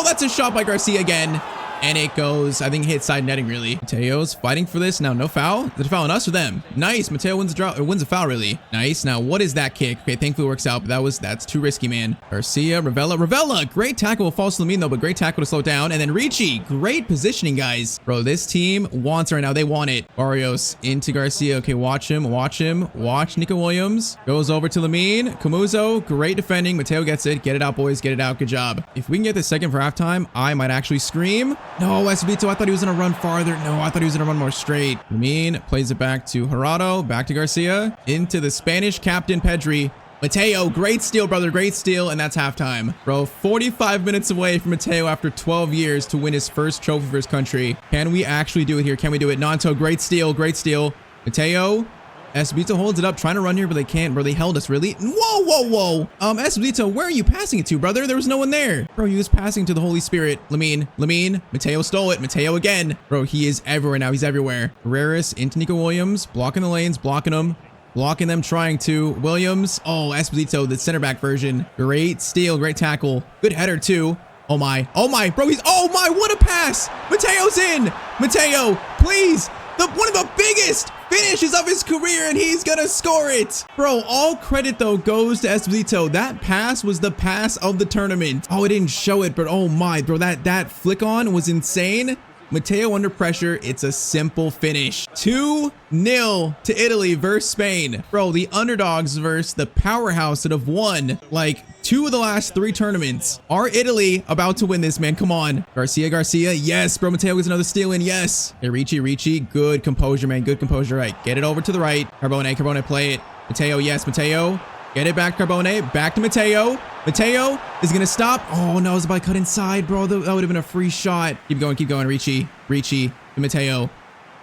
[SPEAKER 1] that's a shot by Garcia again. And it goes, I think, hit side netting, really. Mateo's fighting for this. Now, no foul. Is it a foul on us or them? Nice. Matteo wins a foul, really. Nice. Now, what is that kick? Okay, thankfully it works out, but that's too risky, man. Garcia, Ravella. Great tackle will false Lamine, though, but great tackle to slow it down. And then Ricci. Great positioning, guys. Bro, this team wants it right now. They want it. Barrios into Garcia. Okay, watch him. Watch Nico Williams. Goes over to Lamine. Camuso. Great defending. Matteo gets it. Get it out, boys. Get it out. Good job. If we can get the second for halftime, I might actually scream. No, Espito, I thought he was going to run farther. No, I thought he was going to run more straight. Lamine plays it back to Gerardo, back to Garcia, into the Spanish captain, Pedri. Matteo, great steal, brother, great steal, and that's halftime. Bro, 45 minutes away from Matteo after 12 years to win his first trophy for his country. Can we actually do it here? Can we do it? Nanto, great steal. Matteo. Espito holds it up, trying to run here, but they can't, bro. They held us, really. Whoa. Espito, where are you passing it to, brother? There was no one there. Bro, he was passing to the Holy Spirit. Lamine. Matteo stole it. Matteo again. Bro, he is everywhere now. He's everywhere. Herreras into Nico Williams, blocking the lanes, blocking them, trying to. Williams. Oh, Espito, the center back version. Great steal, great tackle. Good header, too. Oh my, bro, what a pass. Mateo's in. Matteo, please. One of the biggest finishes of his career, and he's gonna score it. Bro, all credit though goes to Espito. That pass was the pass of the tournament. Oh, it didn't show it, but oh my, bro, that flick on was insane. Matteo under pressure. It's a simple finish. 2-0 to Italy versus Spain. Bro, the underdogs versus the powerhouse that have won like 2 of the last 3 tournaments. Are Italy about to win this, man? Come on. Garcia. Yes, bro. Matteo gets another steal in. Yes. Hey, Ricci. Good composure, man. Good composure. Right. Get it over to the right. Carbone, play it. Matteo. Yes, Matteo. Get it back, Carbone. Back to Matteo. Matteo is going to stop. Oh, no. I was about to cut inside, bro. That would have been a free shot. Keep going. Ricci to Matteo.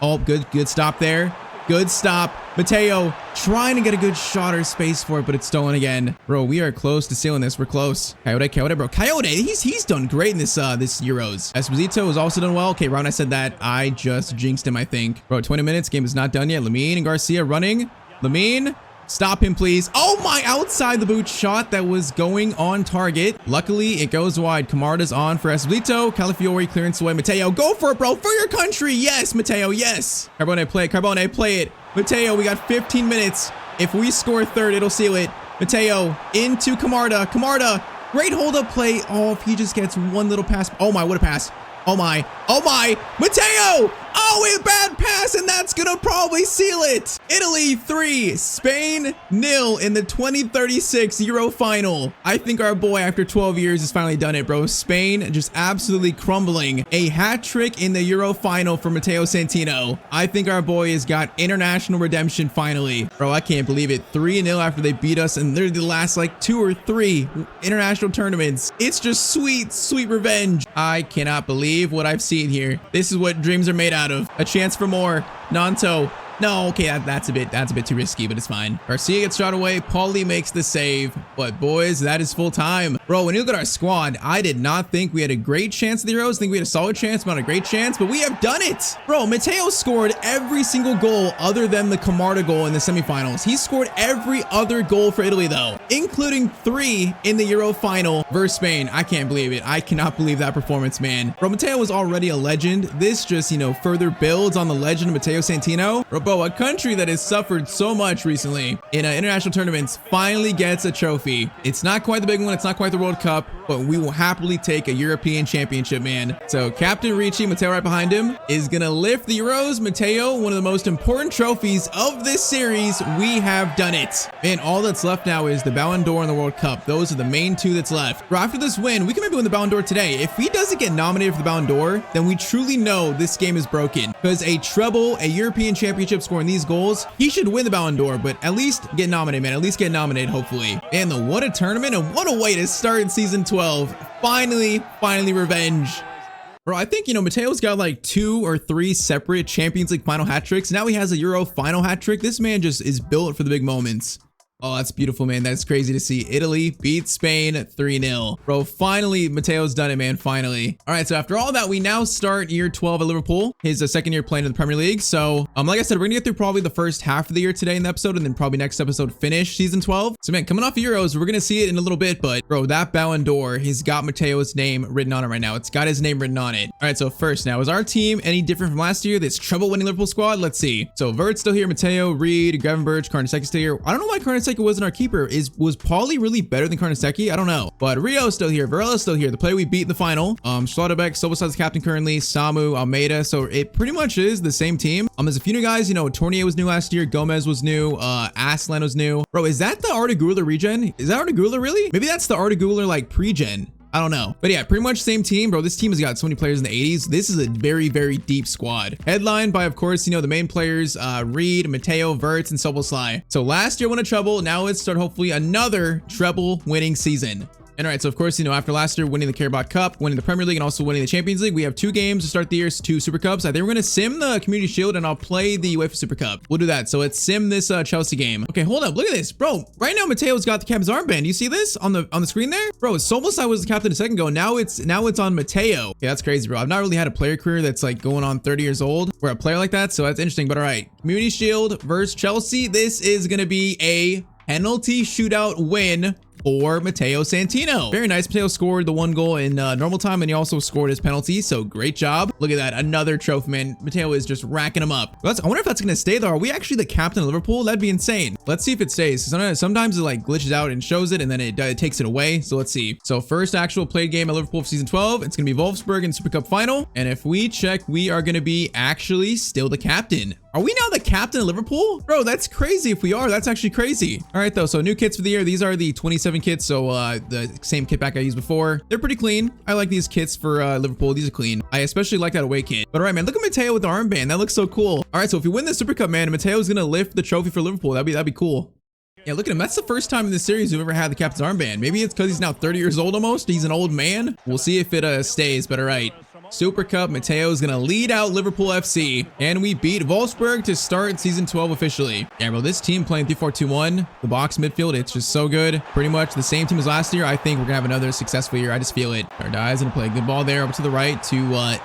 [SPEAKER 1] Oh, good stop there. Good stop. Matteo trying to get a good shot or space for it, but it's stolen again. Bro, we are close to sealing this. We're close. Coyote, bro. Coyote, he's done great in this Euros. Espito has also done well. Okay, Ron, I said that. I just jinxed him, I think. Bro, 20 minutes. Game is not done yet. Lamine and Garcia running. Lamine. Stop him, please. Oh my, outside the boot shot that was going on target. Luckily, it goes wide. Camarda's on for Espito. Calafiori clearance away. Matteo, go for it, bro. For your country. Yes, Matteo, yes. Carbone, play it. Matteo, we got 15 minutes. If we score third, it'll seal it. Matteo into Camarda. Great hold-up play. Oh, if he just gets one little pass. Oh my, what a pass. Oh my. Matteo! Oh, a bad pass, and that's gonna probably seal it. Italy 3, Spain 0 in the 2036 Euro final. I think our boy, after 12 years, has finally done it, bro. Spain just absolutely crumbling. A hat trick in the Euro final for Matteo Santino. I think our boy has got international redemption finally. Bro, I can't believe it. 3-0 after they beat us, and they're the last like 2 or 3 international tournaments. It's just sweet revenge. I cannot believe what I've seen here. This is what dreams are made out of. A chance for more. Nanto No, okay, that's a bit too risky, but it's fine. Garcia gets shot away. Paulie makes the save. But boys, that is full time. Bro, when you look at our squad, I did not think we had a great chance at the Euros. I think we had a solid chance, but not a great chance, but we have done it. Bro, Matteo scored every single goal other than the Camarda goal in the semifinals. He scored every other goal for Italy though, including 3 in the Euro final versus Spain. I can't believe it. I cannot believe that performance, man. Bro, Matteo was already a legend. This just, you know, further builds on the legend of Matteo Santino. Bro, a country that has suffered so much recently in international tournaments finally gets a trophy. It's not quite the big one. It's not quite the World Cup, but we will happily take a European championship, man. So Captain Ricci, Matteo right behind him, is gonna lift the Euros. Matteo, one of the most important trophies of this series. We have done it. And all that's left now is the Ballon d'Or and the World Cup. Those are the main 2 that's left. Bro, after this win, we can maybe win the Ballon d'Or today. If he doesn't get nominated for the Ballon d'Or, then we truly know this game is broken, because a treble, a European championship, scoring these goals, he should win the Ballon d'Or, but at least get nominated, man. At least get nominated, hopefully. And what a tournament, and what a way to start season 12. Finally revenge. Bro, I think, you know, Matteo's got like 2 or 3 separate Champions League final hat tricks. Now he has a Euro final hat trick. This man just is built for the big moments. Oh, that's beautiful, man. That's crazy to see. Italy beats Spain 3-0. Bro, finally, Matteo's done it, man. Finally. All right, so after all that, we now start year 12 at Liverpool. His second year playing in the Premier League. So, like I said, we're gonna get through probably the first half of the year today in the episode, and then probably next episode finish season 12. So, man, coming off Euros, we're gonna see it in a little bit, but bro, that Ballon d'Or, he's got Matteo's name written on it right now. It's got his name written on it. All right, so first now, is our team any different from last year? This treble-winning Liverpool squad? Let's see. So, Vert's still here, Matteo, Reed, Gravenberch, Karnaseki's still here. I don't know why Karnaseki wasn't our keeper. Was Paulie really better than Karnaseki? I don't know. But Rio's still here. Varela's still here. The player we beat in the final. Schlotterbeck, Soboslai's captain currently. Samu, Almeida. So it pretty much is the same team. There's a few new guys. You know, Tournier was new last year. Gomez was new. Aslan was new. Bro, is that the Arda Güler regen? Is that Arda Güler really? Maybe that's the Arda Güler like pre-gen. I don't know. But yeah, pretty much same team, bro. This team has got so many players in the 80s. This is a very, very deep squad. Headlined by, of course, you know, the main players, Reed, Matteo, Verts, and Soboslai. So last year won a treble. Now let's start hopefully another treble winning season. And all right, so of course, you know, after last year winning the Carabao Cup, winning the Premier League, and also winning the Champions League, we have 2 games to start the year, 2 Super Cups. I think we're going to sim the Community Shield, and I'll play the UEFA Super Cup. We'll do that. So let's sim this Chelsea game. Okay, hold up. Look at this, bro. Right now, Matteo's got the captain's armband. You see this on the screen there? Bro, Soboslai was the captain a second ago. Now it's on Matteo. Okay, that's crazy, bro. I've not really had a player career that's like going on 30 years old for a player like that, so that's interesting. But all right, Community Shield versus Chelsea. This is going to be a penalty shootout win for Matteo Santino. Very nice. Matteo scored the 1 goal in normal time, and he also scored his penalty. So great job. Look at that. Another trophy, man. Matteo is just racking them up. I wonder if that's going to stay though. Are we actually the captain of Liverpool? That'd be insane. Let's see if it stays. Sometimes it like glitches out and shows it, and then it takes it away. So let's see. So first actual played game at Liverpool for season 12. It's going to be Wolfsburg in Super Cup final. And if we check, we are going to be actually still the captain. Are we now the captain of Liverpool? Bro, that's crazy if we are. That's actually crazy. All right, though. So new kits for the year. These are the 27 kits. So the same kit pack I used before. They're pretty clean. I like these kits for Liverpool. These are clean. I especially like that away kit. But all right, man, look at Matteo with the armband. That looks so cool. All right, so if we win the Super Cup, man, Matteo's going to lift the trophy for Liverpool. That'd be cool. Yeah, look at him. That's the first time in this series we've ever had the captain's armband. Maybe it's because he's now 30 years old almost. He's an old man. We'll see if it stays, but all right. Super Cup, Matteo's gonna lead out Liverpool FC, and we beat Wolfsburg to start season 12 officially. Yeah, bro, this team playing 3-4-2-1, the box midfield, it's just so good. Pretty much the same team as last year. I think we're gonna have another successful year. I just feel it. Ardai's gonna play a good ball there over to the right to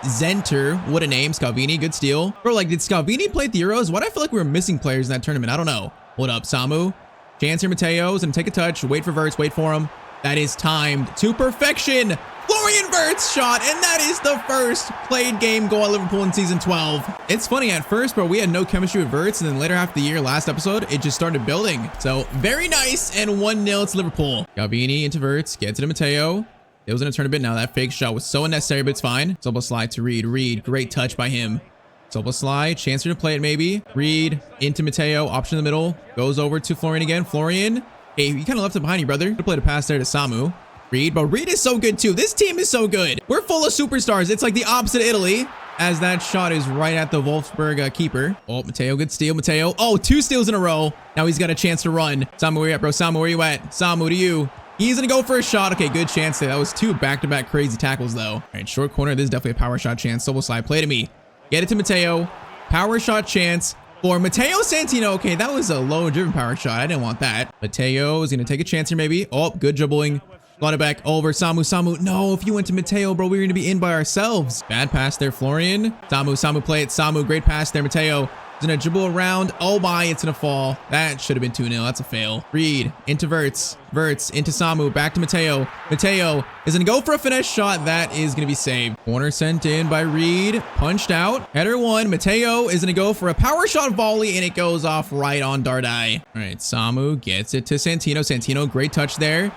[SPEAKER 1] Zenter. What a name. Scalvini, good steal. Bro, like, did Scalvini play at the Euros? Why do I feel like we were missing players in that tournament? I don't know. Hold up, Samu. Chance here, Matteo's gonna take a touch. Wait for Verts, wait for him. That is timed to perfection. Florian Wirtz shot, and that is the first played game goal at Liverpool in season 12. It's funny, at first, bro, we had no chemistry with Wirtz, and then later half the year, last episode, it just started building. So very nice, and 1-0 to Liverpool. Galvini into Wirtz, gets it to Matteo. It was gonna turn a bit now. That fake shot was so unnecessary, but it's fine. Soboslai to Reed. Reed, great touch by him. Soboslai, chance to play it maybe. Reed into Matteo, option in the middle. Goes over to Florian again. Florian, hey, you kind of left it behind you, brother. Could have played a pass there to Samu. Reed, but Reed is so good too. This team is so good. We're full of superstars. It's like the opposite of Italy, as that shot is right at the Wolfsburg keeper. Oh, Matteo, good steal. Matteo, oh, 2 steals in a row. Now he's got a chance to run. Samu, where you at, bro? Samu, where you at? Samu, to you. He's gonna go for a shot. Okay, good chance there. That was 2 back-to-back crazy tackles though. All right, short corner. This is definitely a power shot chance. Soboslai, play to me. Get it to Matteo. Power shot chance. for Matteo Santino. Okay, that was a low driven power shot. I didn't want that. Matteo is going to take a chance here maybe. Oh, good dribbling. Got it back over Samu. No, if you went to Matteo, bro, we were going to be in by ourselves. Bad pass there, Florian. Samu, play it. Samu, great pass there. Matteo is going to dribble around. Oh my, it's going to fall. That should have been 2-0. That's a fail. Reed into Verts. Verts into Samu. Back to Matteo. Matteo is going to go for a finesse shot. That is going to be saved. Corner sent in by Reed. Punched out. Header one. Matteo is going to go for a power shot volley, and it goes off right on Dardai. All right, Samu gets it to Santino. Santino, great touch there.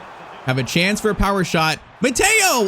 [SPEAKER 1] Have a chance for a power shot. Matteo!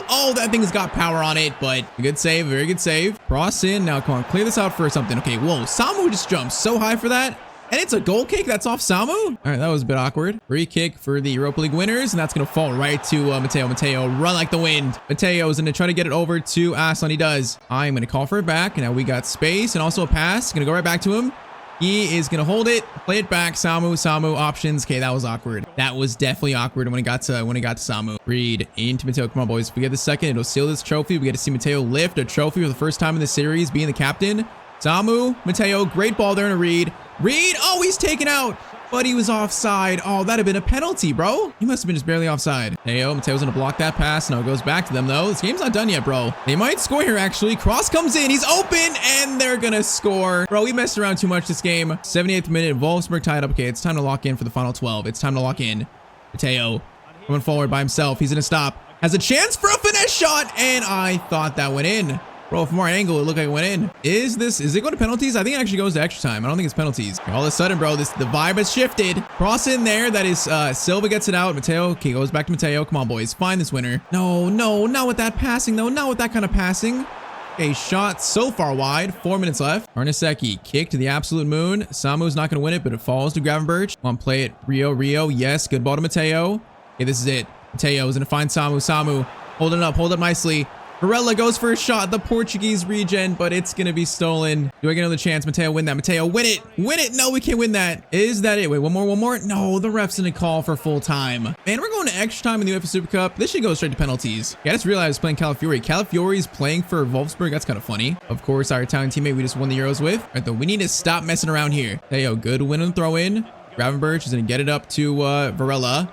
[SPEAKER 1] Oh, that thing's got power on it, but a good save, very good save. Cross in. Now, come on, clear this out for something. Okay, whoa, Samu just jumped so high for that. And it's a goal kick that's off Samu. All right, that was a bit awkward. Free kick for the Europa League winners, and that's going to fall right to Matteo. Matteo, run like the wind. Matteo is going to try to get it over to Aslan. He does. I'm going to call for it back. Now we got space and also a pass. Going to go right back to him. He is going to hold it, play it back. Samu options. Okay, that was awkward. That was definitely awkward when it got to Samu. Reed into Matteo. Come on, boys. If we get the second, it'll seal this trophy. We get to see Matteo lift a trophy for the first time in the series, being the captain. Samu, Matteo, great ball there to Reed. Reed, oh, he's taken out, but he was offside. Oh, that'd have been a penalty, bro. He must have been just barely offside. Mateo's gonna block that pass. No, it goes back to them though. This game's not done yet, bro. They might score here actually. Cross comes in, he's open, and they're gonna score. Bro, we messed around too much this game. 78th minute, Wolfsburg tied up. Okay, it's time to lock in for the final 12. It's time to lock in. Matteo coming forward by himself. He's gonna stop. Has a chance for a finesse shot, and I thought that went in. Bro, from our angle, it looked like it went in. Is it going to penalties? I think it actually goes to extra time. I don't think it's penalties. All of a sudden, bro, the vibe has shifted. Cross in there. That is, Silva gets it out. Matteo, okay, goes back to Matteo. Come on, boys. Find this winner. No, not with that passing, though. Not with that kind of passing. Okay, shot so far wide. 4 minutes left. Arnesecki, kick to the absolute moon. Samu's not going to win it, but it falls to Gravenberch. Come on, play it. Rio. Yes, good ball to Matteo. Okay, this is it. Matteo is going to find Samu. Samu, hold up nicely. Varela goes for a shot, the Portuguese regen, but it's going to be stolen. Do I get another chance? Matteo, win that. Matteo, win it. Win it. No, we can't win that. Is that it? Wait, one more. No, the ref's going to call for full time. Man, we're going to extra time in the UEFA Super Cup. This should go straight to penalties. Yeah, I just realized I was playing Calafiori. Calafiori's playing for Wolfsburg. That's kind of funny. Of course, our Italian teammate we just won the Euros with. All right, though, we need to stop messing around here. Matteo, good win and throw in. Gravenberch is going to get it up to Varela.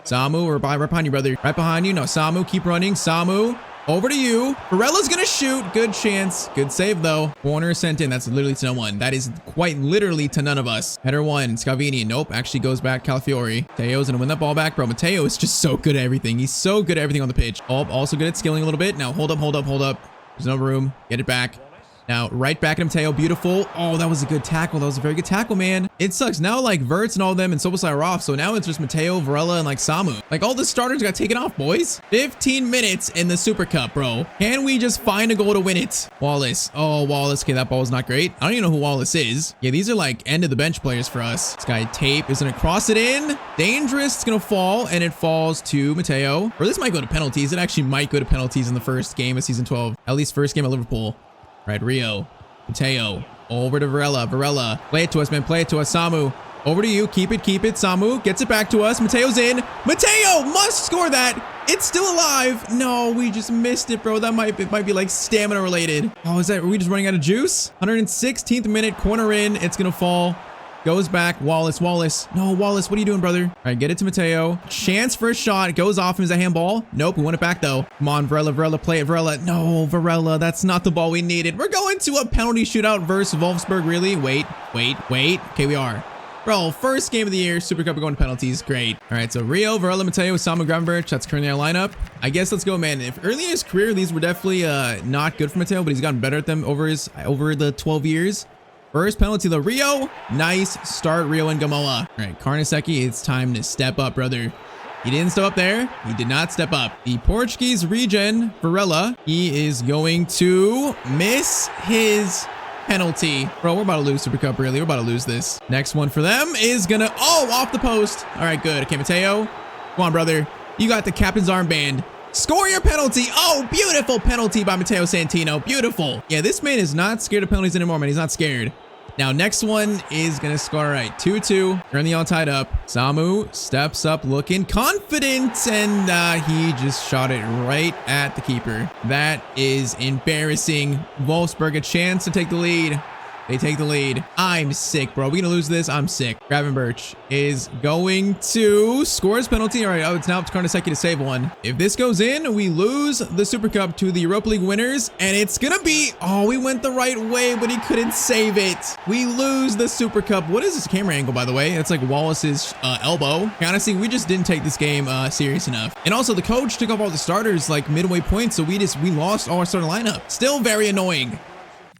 [SPEAKER 1] Samu, we're right behind you, brother. Right behind you. No, Samu, keep running. Samu. Over to you. Varela's gonna shoot. Good chance. Good save though. Corner sent in. That's literally to no one. That is quite literally to none of us. Header one. Scavini. Nope. Actually goes back. Calafiori. Mateo's gonna win that ball back, bro. Matteo is just so good at everything. He's so good at everything on the pitch. Oh, also good at skilling a little bit. Now hold up. There's no room. Get it back. Now, right back at Matteo. Beautiful. Oh, that was a good tackle. That was a very good tackle, man. It sucks. Now, like, Verts and all of them and Soboslai are off. So now it's just Matteo, Varela, and, like, Samu. Like, all the starters got taken off, boys. 15 minutes in the Super Cup, bro. Can we just find a goal to win it? Wallace. Oh, Wallace. Okay, that ball was not great. I don't even know who Wallace is. Yeah, these are, like, end-of-the-bench players for us. This guy, Tape, is going to cross it in. Dangerous. It's going to fall, and it falls to Matteo. Or this might go to penalties. It actually might go to penalties in the first game of Season 12. At least first game at Liverpool. Right, Rio. Matteo, over to Varela. Varela, play it to us, man. Play it to us. Samu, over to you. Keep it. Samu gets it back to us. Mateo's in. Matteo must score that. It's still alive. No, we just missed it, bro. That might be like stamina related. Oh, are we just running out of juice? 116th minute, corner in. It's going to fall. Goes back. Wallace. No, Wallace, what are you doing, brother? All right, get it to Matteo. Chance for a shot. It goes off. Is a handball? Nope, we want it back, though. Come on, Varela, play it. Varela. No, Varela, that's not the ball we needed. We're going to a penalty shootout versus Wolfsburg, really? Wait. Okay, we are. Bro, first game of the year, Super Cup, we're going to penalties. Great. All right, so Rio, Varela, Matteo, Samu, Gravenberch. That's currently our lineup. I guess let's go, man. If early in his career, these were definitely not good for Matteo, but he's gotten better at them over the 12 years. First penalty, though. Rio. Nice start, Rio and Gamoa. All right, Karnaseki, it's time to step up, brother. He didn't step up there. He did not step up. The Portuguese regen, Varela, he is going to miss his penalty. Bro, we're about to lose Super Cup, really. We're about to lose this. Next one for them is gonna, oh, off the post. All right, good. Okay, Matteo. Come on, brother. You got the captain's armband. Score your penalty. Oh, beautiful penalty by Matteo Santino. Beautiful. Yeah, this man is not scared of penalties anymore, man. He's not scared. Now, next one is going to score. All right, 2-2. Currently all tied up. Samu steps up looking confident, and he just shot it right at the keeper. That is embarrassing. Wolfsburg a chance to take the lead. They take the lead. I'm sick, bro. We gonna lose this? I'm sick. Gravenberch is going to score his penalty. All right, oh, it's now up to Karnaseki to save one. If this goes in, we lose the Super Cup to the Europa League winners, and it's gonna be, oh, we went the right way, but he couldn't save it. We lose the Super Cup. What is this camera angle, by the way? It's like Wallace's elbow. Honestly, we just didn't take this game serious enough. And also, the coach took off all the starters like midway points, so we lost all our starting lineup. Still very annoying.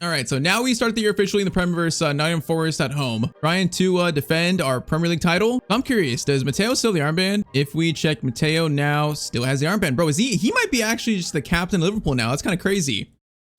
[SPEAKER 1] All right, so now we start the year officially in the Premier versus Nottingham Forest at home, trying to defend our Premier League title. I'm curious, does Matteo still have the armband? If we check, Matteo now still has the armband. Bro, is he might be actually just the captain of Liverpool now. That's kind of crazy.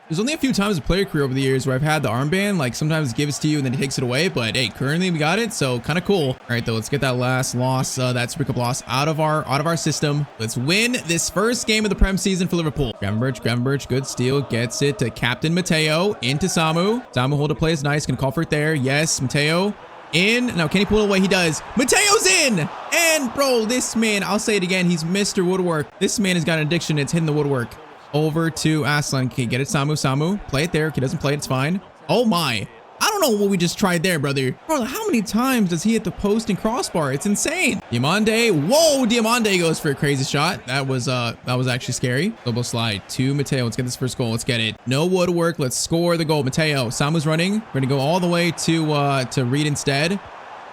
[SPEAKER 1] There's only a few times in player career over the years where I've had the armband, like sometimes it gives to you and then he takes it away, but hey, currently we got it, so kind of cool. All right, though, let's get that last loss, that Super Cup loss out of our system. Let's win this first game of the Prem season for Liverpool. Gravenberch, good steal, gets it to Captain Matteo, into Samu. Samu hold up play is nice, can call for it there. Yes, Matteo in. Now, can he pull it away? He does. Mateo's in! And bro, this man, I'll say it again, he's Mr. Woodwork. This man has got an addiction, it's hitting the woodwork. Over to Aslan. Okay, get it, Samu. Play it there. He doesn't play it, it's fine. Oh my. I don't know what we just tried there, brother. Bro, how many times does he hit the post and crossbar? It's insane. Diamande. Whoa, Diamande goes for a crazy shot. That was actually scary. Double slide to Matteo. Let's get this first goal. Let's get it. No woodwork. Let's score the goal. Matteo. Samu's running. We're gonna go all the way to Reed instead.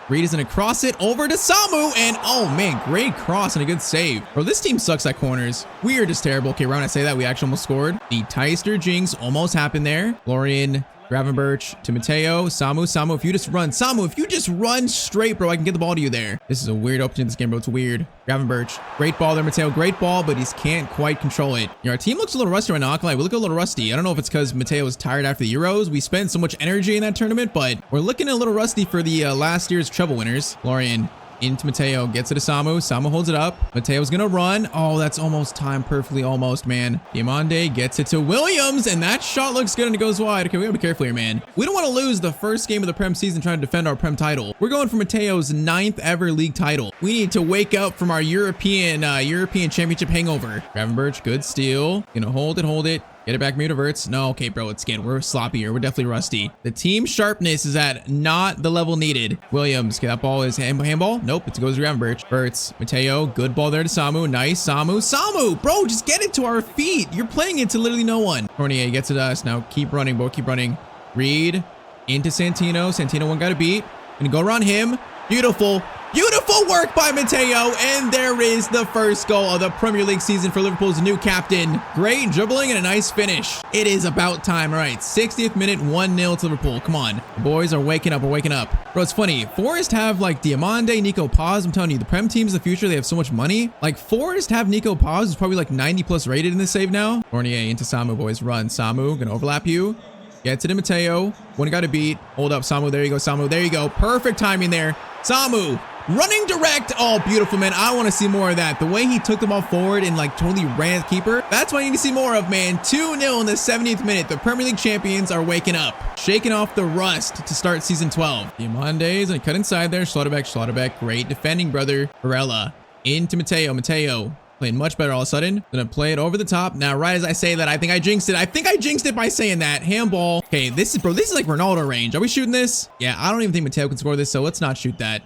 [SPEAKER 1] Reed is gonna cross it over to Samu, and oh man, great cross and a good save. Bro, this team sucks at corners. We are just terrible. Okay, right when I say that, we actually almost scored. The Tyztir jinx almost happened there. Florian, Gravenberch to Matteo. Samu, if you just run straight, bro, I can get the ball to you there. This is a weird opening in this game, bro. It's weird. Gravenberch, great ball there, Matteo. Great ball, but he can't quite control it. Our team looks a little rusty right now. We look a little rusty. I don't know if it's because Matteo was tired after the Euros. We spent so much energy in that tournament, but we're looking a little rusty for the last year's treble winners. Florian into Matteo, gets it to Samu. Samu holds it up. Mateo's gonna run. Oh, that's almost timed perfectly, almost, man. Diamande gets it to Williams, and that shot looks good and it goes wide. Okay, we gotta be careful here, man. We don't want to lose the first game of the Prem season trying to defend our Prem title. We're going for Mateo's 9th ever league title. We need to wake up from our European Championship hangover. Gravenberch, good steal. Gonna hold it. Get it back, Mutaverts. No, okay, bro, it's good. We're sloppy here. We're definitely rusty. The team sharpness is at not the level needed. Williams, okay, that ball is handball. Nope, it goes to Gravenberch. Verts, Matteo, good ball there to Samu. Nice, Samu, bro, just get it to our feet. You're playing it to literally no one. Cornier gets it to us. Now keep running, bro, keep running. Reed into Santino. Santino one got to beat. Gonna go around him. Beautiful work by Matteo, and there is the first goal of the Premier League season for Liverpool's new captain. Great dribbling and a nice finish. It is about time. All right, 60th minute, 1-0 to Liverpool. Come on, the boys are waking up. We're waking up. Bro, it's funny. Forest have like Diamande, Nico Paz. I'm telling you, the Prem teams in the future, they have so much money. Like Forest have Nico Paz, who's probably like 90 plus rated in this save now. Cornier into Samu, boys. Run. Samu, gonna overlap you. Gets it to Matteo. One got to beat. Hold up, Samu. There you go, Samu. There you go. Perfect timing there. Samu running direct. Oh, beautiful, man. I want to see more of that. The way he took the ball forward and like totally ran at the keeper. That's what I need to see more of, man. 2-0 in the 70th minute. The Premier League champions are waking up. Shaking off the rust to start season 12. Diamande's gonna cut inside there. Schlotterbeck. Great defending, brother. Barella into Matteo. Matteo playing much better all of a sudden. Gonna play it over the top. Now, right as I say that, I think I jinxed it by saying that. Handball. Okay, this is like Ronaldo range. Are we shooting this? Yeah, I don't even think Matteo can score this, so let's not shoot that.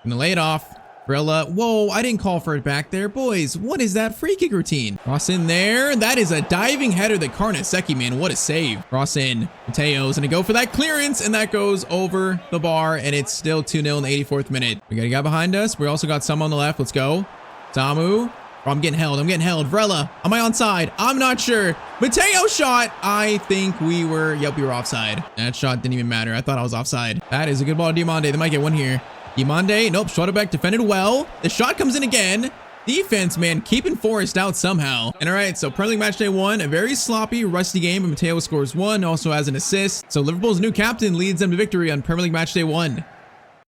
[SPEAKER 1] Gonna lay it off. Barella. Whoa, I didn't call for it back there. Boys, what is that free kick routine? Cross in there. That is a diving header that Karnaseki, man. What a save. Cross in. Mateo's gonna go for that clearance, and that goes over the bar, and it's still 2-0 in the 84th minute. We got a guy behind us. We also got some on the left. Let's go. Samu. Oh, I'm getting held. Vrella, am I onside? I'm not sure. Matteo shot. I think we were offside. That shot didn't even matter. I thought I was offside. That is a good ball to Diamande. They might get one here. Diamande, nope, Schlotterbeck defended well. The shot comes in again. Defense, man, keeping Forest out somehow. And all right, so Premier League Matchday 1, a very sloppy, rusty game, but Matteo scores 1, also has an assist. So Liverpool's new captain leads them to victory on Premier League Matchday 1.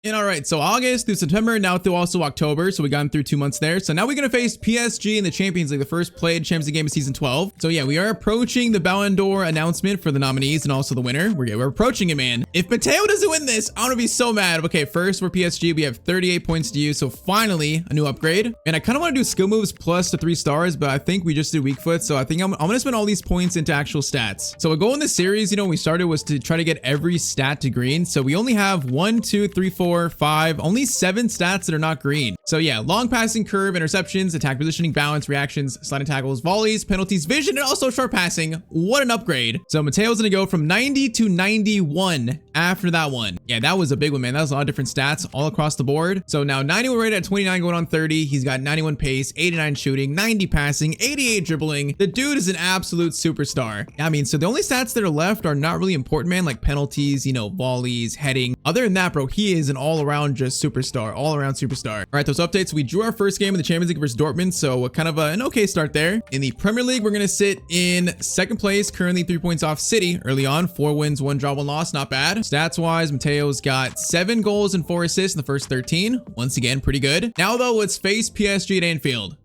[SPEAKER 1] And all right, so August through September, now through also October. So we got through 2 months there. So now we're going to face PSG in the Champions League, the first played Champions League game of season 12. So yeah, we are approaching the Ballon d'Or announcement for the nominees and also the winner. We're approaching it, man. If Matteo doesn't win this, I'm gonna be so mad. Okay, first for PSG, we have 38 points to use. So finally, a new upgrade. And I kind of want to do skill moves plus the 3 stars, but I think we just do weak foot. So I think I'm gonna spend all these points into actual stats. So a goal in this series, you know, we started was to try to get every stat to green. So we only have 1, 2, 3, 4, 5, only 7 stats that are not green. So yeah, long passing curve, interceptions, attack positioning, balance, reactions, sliding tackles, volleys, penalties, vision, and also short passing. What an upgrade. So Mateo's gonna go from 90 to 91 after that one. Yeah, that was a big one, man. That was a lot of different stats all across the board. So now 90 we're rated at 29 going on 30. He's got 91 pace, 89 shooting, 90 passing, 88 dribbling. The dude is an absolute superstar. I mean, so the only stats that are left are not really important, man, like penalties, you know, volleys, heading. Other than that, bro, he is an all-around just superstar, all-around superstar. All right, those updates. We drew our first game in the Champions League versus Dortmund, so kind of an okay start there. In the Premier League, we're gonna sit in 2nd place, currently 3 points off City. Early on, 4 wins, 1 draw, 1 loss, not bad. Stats-wise, Mateo's got 7 goals and 4 assists in the first 13. Once again, pretty good. Now though, let's face PSG at Anfield.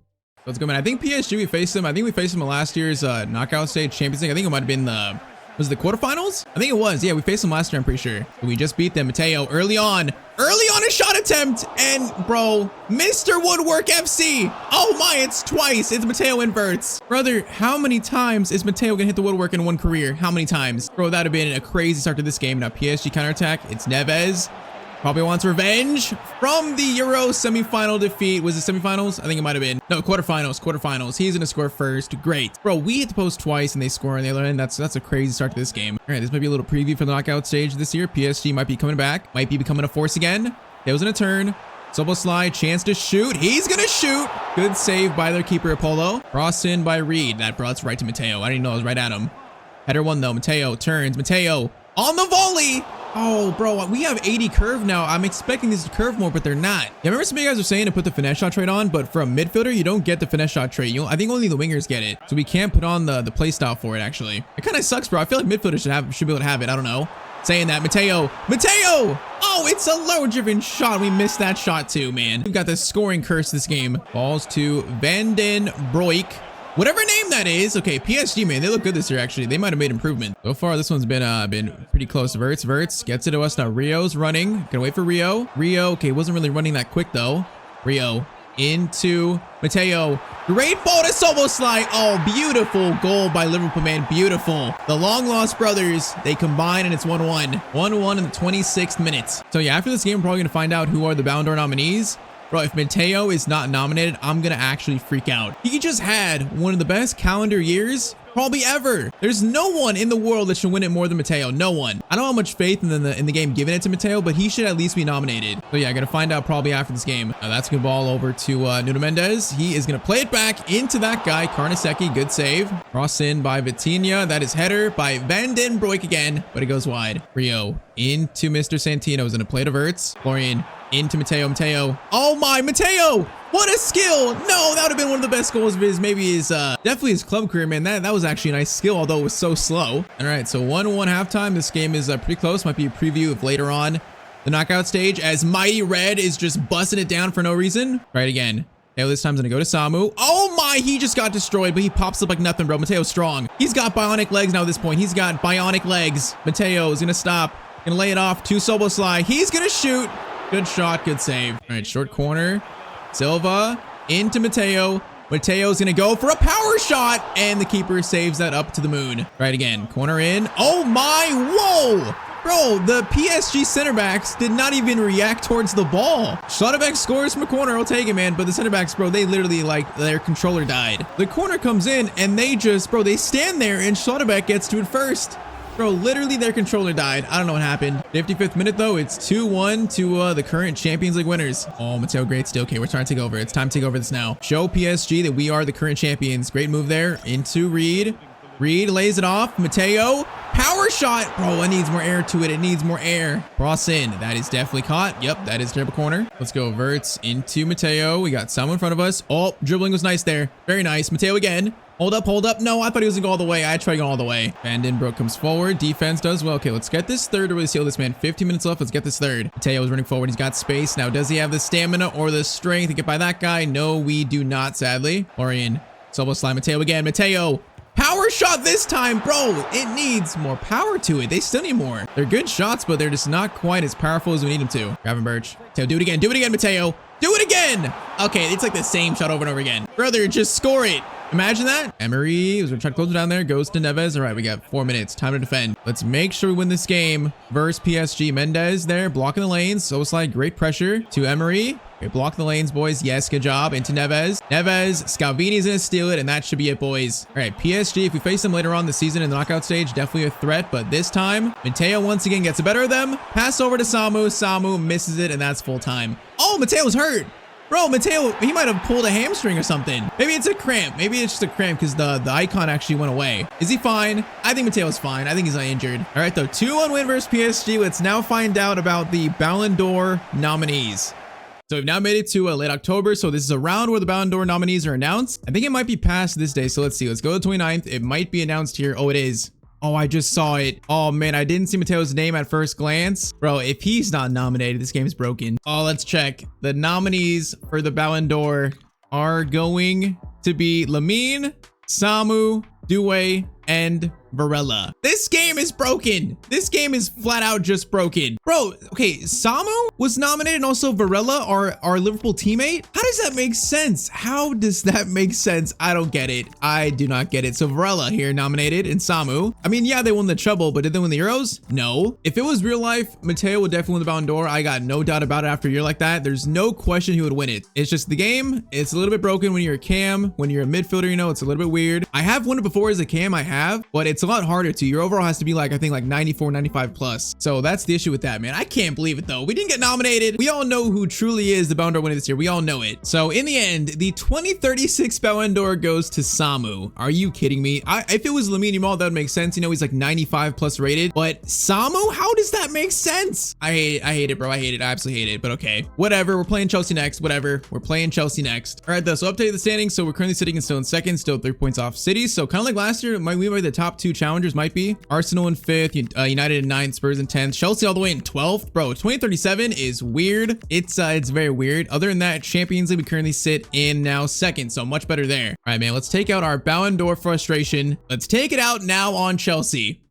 [SPEAKER 1] Let's go, man. I think PSG, we faced them. I think we faced them in last year's knockout stage Champions League. I think it might have been the, was it the quarterfinals? I think it was. Yeah, we faced them last year, I'm pretty sure. We just beat them. Matteo, early on a shot attempt. And bro, Mr. Woodwork FC. Oh my, it's twice. It's Matteo inverts. Brother, how many times is Matteo gonna hit the woodwork in one career? How many times? Bro, that'd have been a crazy start to this game. Now PSG counterattack. It's Neves. Probably wants revenge from the Euro semifinal defeat. Was it semifinals? I think it might have been. No, quarterfinals. He's gonna score first. Great. Bro, we hit the post twice and they score on the other end. That's a crazy start to this game. All right, this might be a little preview for the knockout stage this year. PSG might be coming back. Might be becoming a force again. That was in a turn. Sobo slide, chance to shoot. He's gonna shoot. Good save by their keeper, Apollo. Cross in by Reed. That brought us right to Matteo. I didn't know it was right at him. Header one though. Matteo turns. Matteo on the volley. Oh, bro, we have 80 curve now. I'm expecting these to curve more, but they're not. Yeah, remember some of you guys were saying to put the finesse shot trait on, but for a midfielder, you don't get the finesse shot trait. I think only the wingers get it. So we can't put on the play style for it, actually. It kind of sucks, bro. I feel like midfielders should be able to have it. I don't know. Saying that, Matteo. Oh, it's a low-driven shot. We missed that shot too, man. We've got the scoring curse this game. Balls to Van den Broek. Whatever name that is. Okay, PSG, man, they look good this year, actually. They might have made improvement. So far, this one's been pretty close. Verts gets it to us. Now Rio's running. Gonna wait for Rio. Okay, wasn't really running that quick, though. Rio into Matteo. Great ball to Soboslai. Oh, beautiful goal by Liverpool, man. Beautiful. The long-lost brothers, they combine, and it's 1-1. 1-1 in the 26th minute. So, yeah, after this game, we're probably going to find out who are the Ballon d'Or nominees. Bro, if Matteo is not nominated, I'm going to actually freak out. He just had one of the best calendar years probably ever. There's no one in the world that should win it more than Matteo. No one. I don't have much faith in the game giving it to Matteo, but he should at least be nominated. So yeah, gonna find out probably after this game. That's a good ball over to Nuno Mendes. He is gonna play it back into that guy, Karnaseki. Good save. Cross in by Vitinha. That is header by Van den Broek again, but it goes wide. Rio into Mr. Santino. Is gonna play to Verts. Florian into Matteo. Oh my, Matteo! What a skill! No, that would have been one of the best goals of his, maybe his, definitely his club career, man. That was actually a nice skill, although it was so slow. All right, so 1-1 halftime. This game is pretty close. Might be a preview of later on the knockout stage as Mighty Red is just busting it down for no reason. Right again. Mateo this time's gonna go to Samu. Oh my, he just got destroyed, but he pops up like nothing, bro. Mateo's strong. He's got bionic legs now at this point. He's got bionic legs. Matteo is gonna stop. Gonna lay it off to Soboslai. He's gonna shoot. Good shot, good save. All right, short corner. Silva into Matteo. Matteo's gonna go for a power shot, and the keeper saves that up to the moon. Right again, corner in. Oh my, whoa! Bro, the PSG center backs did not even react towards the ball. Schlotterbeck scores from a corner, I'll take it, man. But the center backs, bro, they literally, like, their controller died. The corner comes in, and they just, bro, they stand there, and Schlotterbeck gets to it first. Bro, literally their controller died. I don't know what happened. 55th minute, though. It's 2-1 to the current Champions League winners. Oh, Matteo, great steal. Okay, we're trying to take over. It's time to take over this now. Show PSG that we are the current champions. Great move there. Into Reed. Reed lays it off. Matteo. Power shot. Bro, it needs more air to it. It needs more air. Cross in. That is definitely caught. Yep, that is triple corner. Let's go. Verts into Matteo. We got someone in front of us. Oh, dribbling was nice there. Very nice. Matteo again. Hold up, hold up. No, I thought he was gonna go all the way. I tried going all the way. Van Den Broek comes forward. Defense does well. Okay, let's get this third to really seal this man. 15 minutes left. Let's get this third. Matteo is running forward. He's got space. Now, does he have the stamina or the strength to get by that guy? No, we do not, sadly. Orion. Solo slide. Matteo again. Matteo. Power shot this time, bro. It needs more power to it. They still need more. They're good shots, but they're just not quite as powerful as we need them to. Gavin Birch. Matteo, do it again. Do it again, Matteo. Do it again. Okay, it's like the same shot over and over again. Brother, just score it. Imagine that. Emery was gonna try to close it down there. Goes to Neves. All right, we got 4 minutes. Time to defend. Let's make sure we win this game versus PSG. Mendez there, blocking the lanes. So it's like great pressure to Emery. Okay, block the lanes, boys. Yes, good job. Into Neves. Neves. Scalvini's gonna steal it, and that should be it, boys. All right, PSG, if we face them later on this season in the knockout stage, definitely a threat. But this time, Matteo once again gets the better of them. Pass over to Samu. Samu misses it, and that's full time. Oh, Matteo's hurt. Bro, Matteo, he might have pulled a hamstring or something. Maybe it's a cramp. Maybe it's just a cramp because the icon actually went away. Is he fine? I think Matteo's fine. I think he's not injured. All right, though, 2-1 win versus PSG. Let's now find out about the Ballon d'Or nominees. So we've now made it to late October. So this is a round where the Ballon d'Or nominees are announced. I think it might be past this day. So let's see. Let's go to the 29th. It might be announced here. Oh, it is. Oh, I just saw it. Oh, man, I didn't see Matteo's name at first glance. Bro, if he's not nominated, this game is broken. Oh, let's check. The nominees for the Ballon d'Or are going to be Lamine, Samu, Doué, and Varela. This game is broken. This game is flat out just broken. Bro, okay, Samu was nominated and also Varela, our Liverpool teammate. How does that make sense? How does that make sense? I don't get it. I do not get it. So Varela here nominated and Samu. I mean, yeah, they won the treble, but did they win the Euros? No. If it was real life, Matteo would definitely win the Ballon d'Or. I got no doubt about it after a year like that. There's no question he would win it. It's just the game. It's a little bit broken when you're a cam. When you're a midfielder, you know, it's a little bit weird. I have won it before as a cam, I have, but it's a lot harder to. Your overall has to be like, I think like 94, 95 plus. So that's the issue with that, man. I can't believe it though. We didn't get nominated. We all know who truly is the Ballon d'Or winner this year. We all know it. So in the end, the 2036 Ballon d'Or goes to Samu. Are you kidding me? If it was Lamine Yamal, that would make sense. You know, he's like 95 plus rated, but Samu, how does that make sense? I hate it, bro. I hate it. I absolutely hate it, but okay. Whatever. We're playing Chelsea next. Whatever. We're playing Chelsea next. All right, though. So update the standings. So we're currently sitting still in second, still 3 points off City. So kind of like last year, we might be the top 2 challengers, might be. Arsenal in 5th, United in 9th, Spurs in 10th, Chelsea all the way in 12th. Bro, 2037 is weird. It's very weird. Other than that, Champions League, we currently sit in now 2nd, so much better there. All right, man, let's take out our Ballon d'Or frustration. Let's take it out now on Chelsea.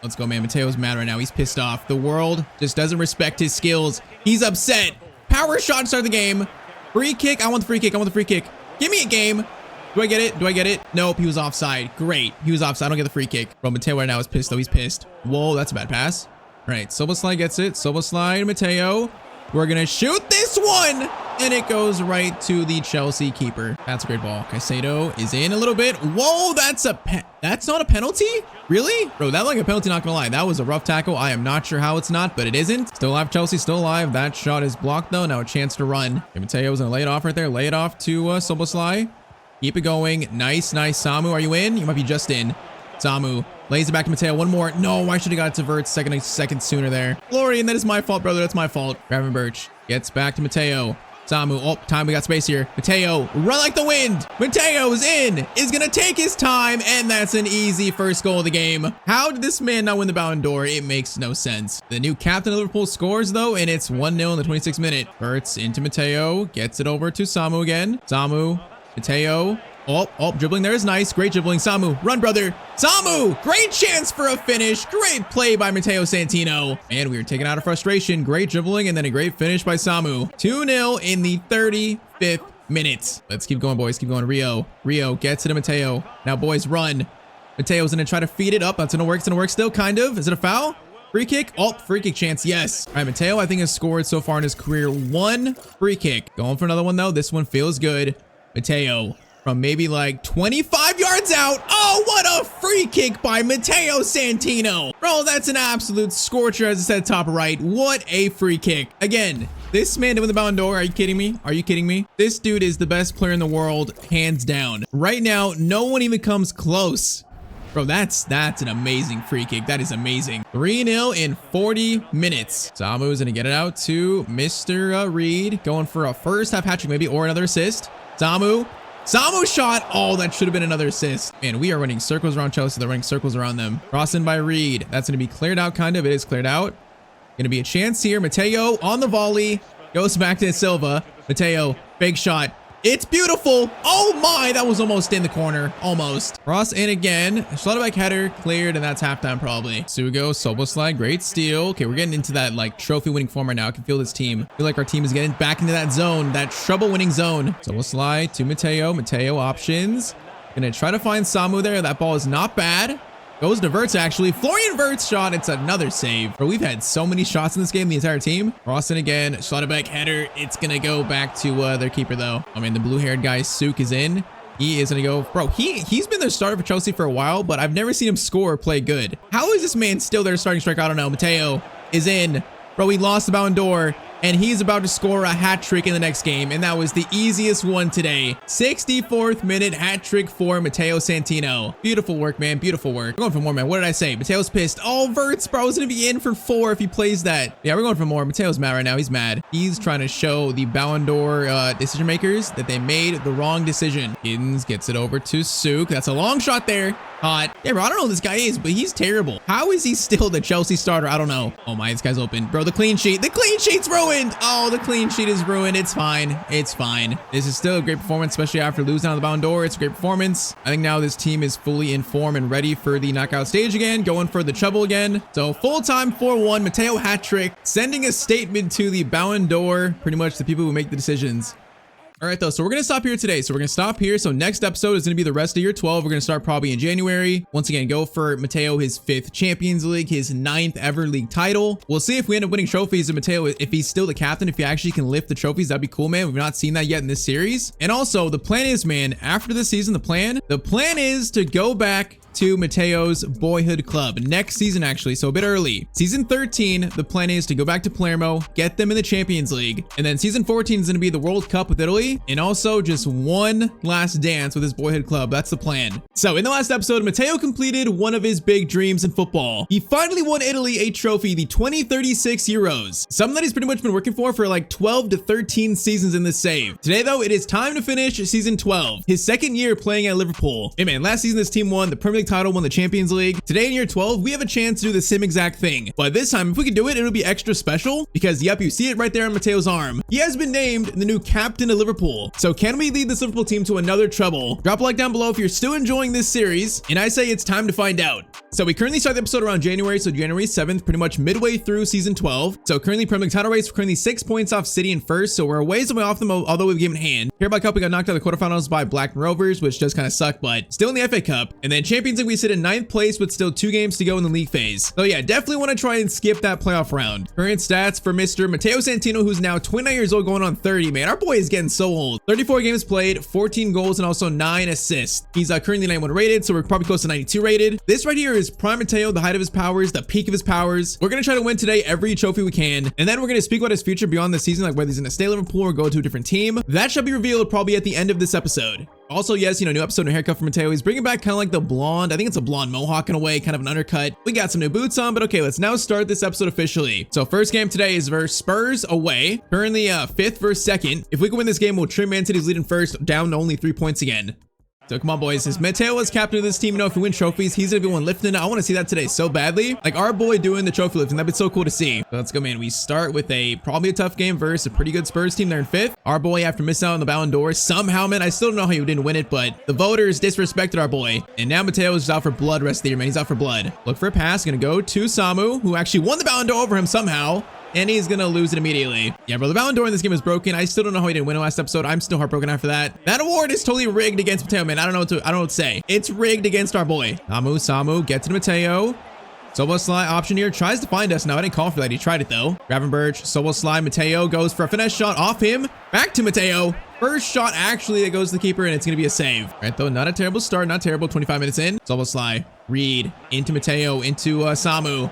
[SPEAKER 1] Let's go, man. Matteo's mad right now. He's pissed off. The world just doesn't respect his skills. He's upset. Power shot to start the game. Free kick. I want the free kick. I want the free kick. Give me a game. Do I get it? Do I get it? Nope, he was offside. Great. He was offside. I don't get the free kick. Bro, Matteo right now is pissed, though. He's pissed. Whoa, that's a bad pass. All right, Soboslai gets it. Soboslai, Matteo. We're going to shoot this one. And it goes right to the Chelsea keeper. That's a great ball. Caicedo is in a little bit. Whoa, that's not a penalty? Really? Bro, that looked like a penalty, not gonna lie. That was a rough tackle. I am not sure how it's not, but it isn't. Still alive, Chelsea, still alive. That shot is blocked, though. Now a chance to run. Okay, Matteo's going to lay it off right there. Lay it off to Soboslai. Keep it going. Nice, nice. Samu, are you in? You might be just in. Samu lays it back to Matteo. One more. No, I should have got it to Vert second sooner there. Florian, that is my fault, brother. That's my fault. Gavin Birch gets back to Matteo. Samu, oh, time, we got space here. Matteo, run like the wind. Matteo's in, is gonna take his time, and that's an easy first goal of the game. How did this man not win the Ballon d'Or? It makes no sense. The new captain of Liverpool scores, though, and it's 1-0 in the 26th minute. Verts into Matteo, gets it over to Samu again. Samu, Matteo. Oh, dribbling there is nice. Great dribbling. Samu, run, brother. Samu, great chance for a finish. Great play by Matteo Santino. And we were taken out of frustration. Great dribbling and then a great finish by Samu. 2-0 in the 35th minute. Let's keep going, boys. Keep going. Rio gets it to Matteo. Now, boys, run. Matteo's going to try to feed it up. That's going to work. It's going to work still, kind of. Is it a foul? Free kick. Oh, free kick chance. Yes. All right, Matteo, I think, has scored so far in his career 1 free kick. Going for another one, though. This one feels good. Matteo from maybe like 25 yards out. Oh, what a free kick by Matteo Santino. Bro, that's an absolute scorcher, as I said, top right. What a free kick. Again, this man win the Ballon d'Or. Are you kidding me? Are you kidding me? This dude is the best player in the world, hands down. Right now, no one even comes close. Bro, that's an amazing free kick. That is amazing. 3-0 in 40 minutes. Samu is going to get it out to Mr. Reed. Going for a first half hat trick maybe, or another assist. Samu. Samo shot. Oh, that should have been another assist. Man, we are running circles around Chelsea. They're running circles around them. Crossing by Reed. That's going to be cleared out, kind of. It is cleared out. Going to be a chance here. Matteo on the volley. Goes back to Silva. Matteo, big shot. It's beautiful. Oh my, that was almost in the corner. Almost. Cross in again. Schlotterbeck header cleared, and that's halftime probably. Sugo, Soboslai, great steal. Okay, we're getting into that like trophy winning form right now. I can feel this team. I feel like our team is getting back into that zone, that trouble winning zone. Soboslai to Matteo. Matteo options. Gonna try to find Samu there. That ball is not bad. Goes to Wirtz actually. Florian Wirtz shot. It's another save. Bro, we've had so many shots in this game, the entire team. Crossing again. Schlotterbeck header. It's going to go back to their keeper though. I mean, the blue-haired guy, Suk, is in. He is going to go. Bro, he's been their starter for Chelsea for a while, but I've never seen him score or play good. How is this man still their starting striker? I don't know. Matteo is in. Bro, he lost the Ballon d'Or, and he's about to score a hat trick in the next game, and that was the easiest one today. 64th minute hat trick for Matteo Santino. Beautiful work, man. Beautiful work. We're going for more, man. What did I say? Mateo's pissed. Oh, Wirtz, bro, is going to be in for 4 if he plays that. Yeah, we're going for more. Mateo's mad right now. He's mad. He's trying to show the Ballon d'Or decision makers that they made the wrong decision. Giddens gets it over to Suk. That's a long shot there. Hot. Yeah, bro, I don't know who this guy is, but he's terrible. How is he still the Chelsea starter? I don't know. Oh my, this guy's open. Bro, the clean sheet. The clean sheet's ruined. Oh, the clean sheet is ruined. It's fine. It's fine. This is still a great performance, especially after losing on the Ballon d'Or. It's a great performance. I think now this team is fully in form and ready for the knockout stage again, going for the treble again. So full-time 4-1, Matteo hat trick, sending a statement to the Ballon d'Or, pretty much the people who make the decisions. All right, though, so we're going to stop here today. So we're going to stop here. So next episode is going to be the rest of year 12. We're going to start probably in January. Once again, go for Matteo, his 5th Champions League, his 9th ever league title. We'll see if we end up winning trophies. And Matteo, if he's still the captain, if he actually can lift the trophies, that'd be cool, man. We've not seen that yet in this series. And also, the plan is, man, after this season, the plan is to go back to Matteo's boyhood club next season, actually, so a bit early. Season 13, the plan is to go back to Palermo, get them in the Champions League, and then season 14 is going to be the World Cup with Italy, and also just one last dance with his boyhood club. That's the plan. So in the last episode, Matteo completed one of his big dreams in football. He finally won Italy a trophy, the 2036 Euros, something that he's pretty much been working for like 12 to 13 seasons in this save. Today, though, it is time to finish season 12, his 2nd year playing at Liverpool. Hey man, last season this team won the Premier League title, won the Champions League. Today in year 12, we have a chance to do the same exact thing. But this time, if we could do it, it'll be extra special because, yep, you see it right there on Matteo's arm. He has been named the new captain of Liverpool. So can we lead this Liverpool team to another treble? Drop a like down below if you're still enjoying this series. And I say it's time to find out. So we currently start the episode around January, so January 7th, pretty much midway through season 12. So currently Premier League title race, we're currently 6 points off City in first, so we're a ways away off them, although we've given hand. Carabao Cup, we got knocked out of the quarterfinals by Blackburn Rovers, which does kind of suck, but still in the FA Cup. And then Champions League, we sit in 9th place with still 2 games to go in the league phase. So yeah, definitely want to try and skip that playoff round. Current stats for Mr. Matteo Santino, who's now 29 years old, going on 30. Man, our boy is getting so old. 34 games played, 14 goals, and also 9 assists. He's currently 91 rated, so we're probably close to 92 rated. This right here is prime Matteo, the height of his powers, the peak of his powers. We're going to try to win today every trophy we can, and then we're going to speak about his future beyond the season, like whether he's going to stay Liverpool or go to a different team. That shall be revealed probably at the end of this episode. Also, yes, you know, new episode, new haircut for Matteo. He's bringing back kind of like the blonde, I think it's a blonde mohawk in a way, kind of an undercut. We got some new boots on, but okay, let's now start this episode officially. So first game today is versus Spurs away, currently 5th versus 2nd. If we can win this game, we'll trim Man City's lead in first, down to only 3 points again. So come on, boys. As Matteo is captain of this team, you know, if we win trophies, he's gonna be one lifting it. I want to see that today so badly. Like our boy doing the trophy lifting. That'd be so cool to see. So let's go, man. We start with probably a tough game versus a pretty good Spurs team. They're in 5th. Our boy, after missing out on the Ballon d'Or, somehow, man, I still don't know how he didn't win it, but the voters disrespected our boy. And now Matteo is out for blood rest of the year, man. He's out for blood. Look for a pass. Gonna go to Samu, who actually won the Ballon d'Or over him somehow. And he's gonna lose it immediately. Yeah, bro, the Ballon d'Or in this game is broken. I still don't know how he didn't win it last episode. I'm still heartbroken after that. That award is totally rigged against Matteo, man. I don't know what to say. It's rigged against our boy. Samu, get to Matteo. Soboslai option here, tries to find us. Now, I didn't call for that. He tried it though. Gravenberch, Soboslai, Matteo goes for a finesse shot off him. Back to Matteo. First shot actually that goes to the keeper, and it's gonna be a save. Right though, not a terrible start, not terrible. 25 minutes in. Soboslai, Reed, into Matteo, into Samu.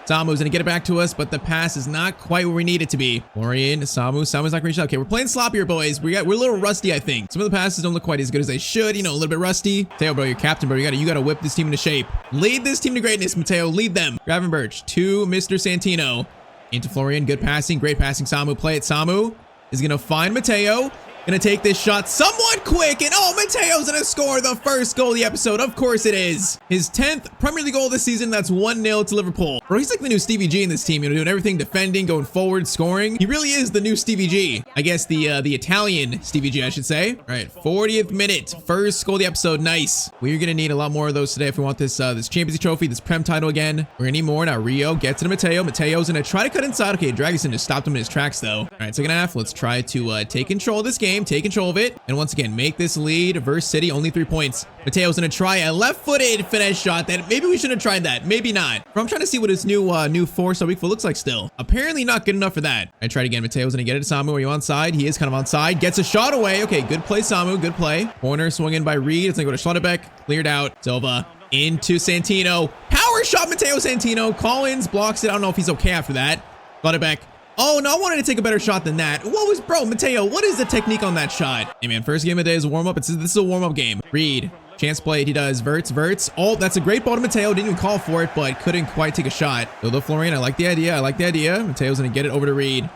[SPEAKER 1] Samu's gonna get it back to us, but the pass is not quite where we need it to be. Florian, Samu's not gonna reach out. Okay, we're playing sloppier, boys. We're a little rusty, I think. Some of the passes don't look quite as good as they should. You know, a little bit rusty. Matteo, bro, you're captain, bro. You gotta whip this team into shape. Lead this team to greatness, Matteo. Lead them. Gravenberch to Mr. Santino. Into Florian. Good passing. Great passing, Samu. Play it. Samu is gonna find Matteo. Gonna take this shot somewhat quick, and oh, Matteo's gonna score the first goal of the episode. Of course it is. His 10th Premier League goal this season. That's 1-0 to Liverpool. Bro, he's like the new Stevie G in this team, you know, doing everything, defending, going forward, scoring. He really is the new Stevie G. I guess the Italian Stevie G, I should say. All right, 40th minute, first goal of the episode. Nice. We're gonna need a lot more of those today if we want this this Champions League trophy, this Prem title again. We're gonna need more. Now Rio gets into Matteo. Matteo's gonna try to cut inside. Okay, Dragusin just stopped him in his tracks though. All right, second half, let's try to take control of this game, take control of it. And once again, make this lead versus City, only 3 points. Matteo's gonna try a left-footed finesse shot that maybe we should have tried that, maybe not. But I'm trying to see what his new 4-star weak foot looks like still. Apparently not good enough for that. I tried again. Matteo's gonna get it to Samu. Are you onside? He is kind of onside. Gets a shot away. Okay, good play, Samu. Good play. Corner swung in by Reed. It's gonna go to Schlotterbeck. Cleared out. Silva into Santino. Power shot, Matteo Santino. Collins blocks it. I don't know if he's okay after that. Schlotterbeck. Oh, no, I wanted to take a better shot than that. What was, bro, Matteo, what is the technique on that shot? Hey, man, first game of the day is a warm-up. This is a warm-up game. Reed, chance played. He does. Verts. Oh, that's a great ball to Matteo. Didn't even call for it, but couldn't quite take a shot. Dodo Florian, I like the idea. Matteo's going to get it over to Reed.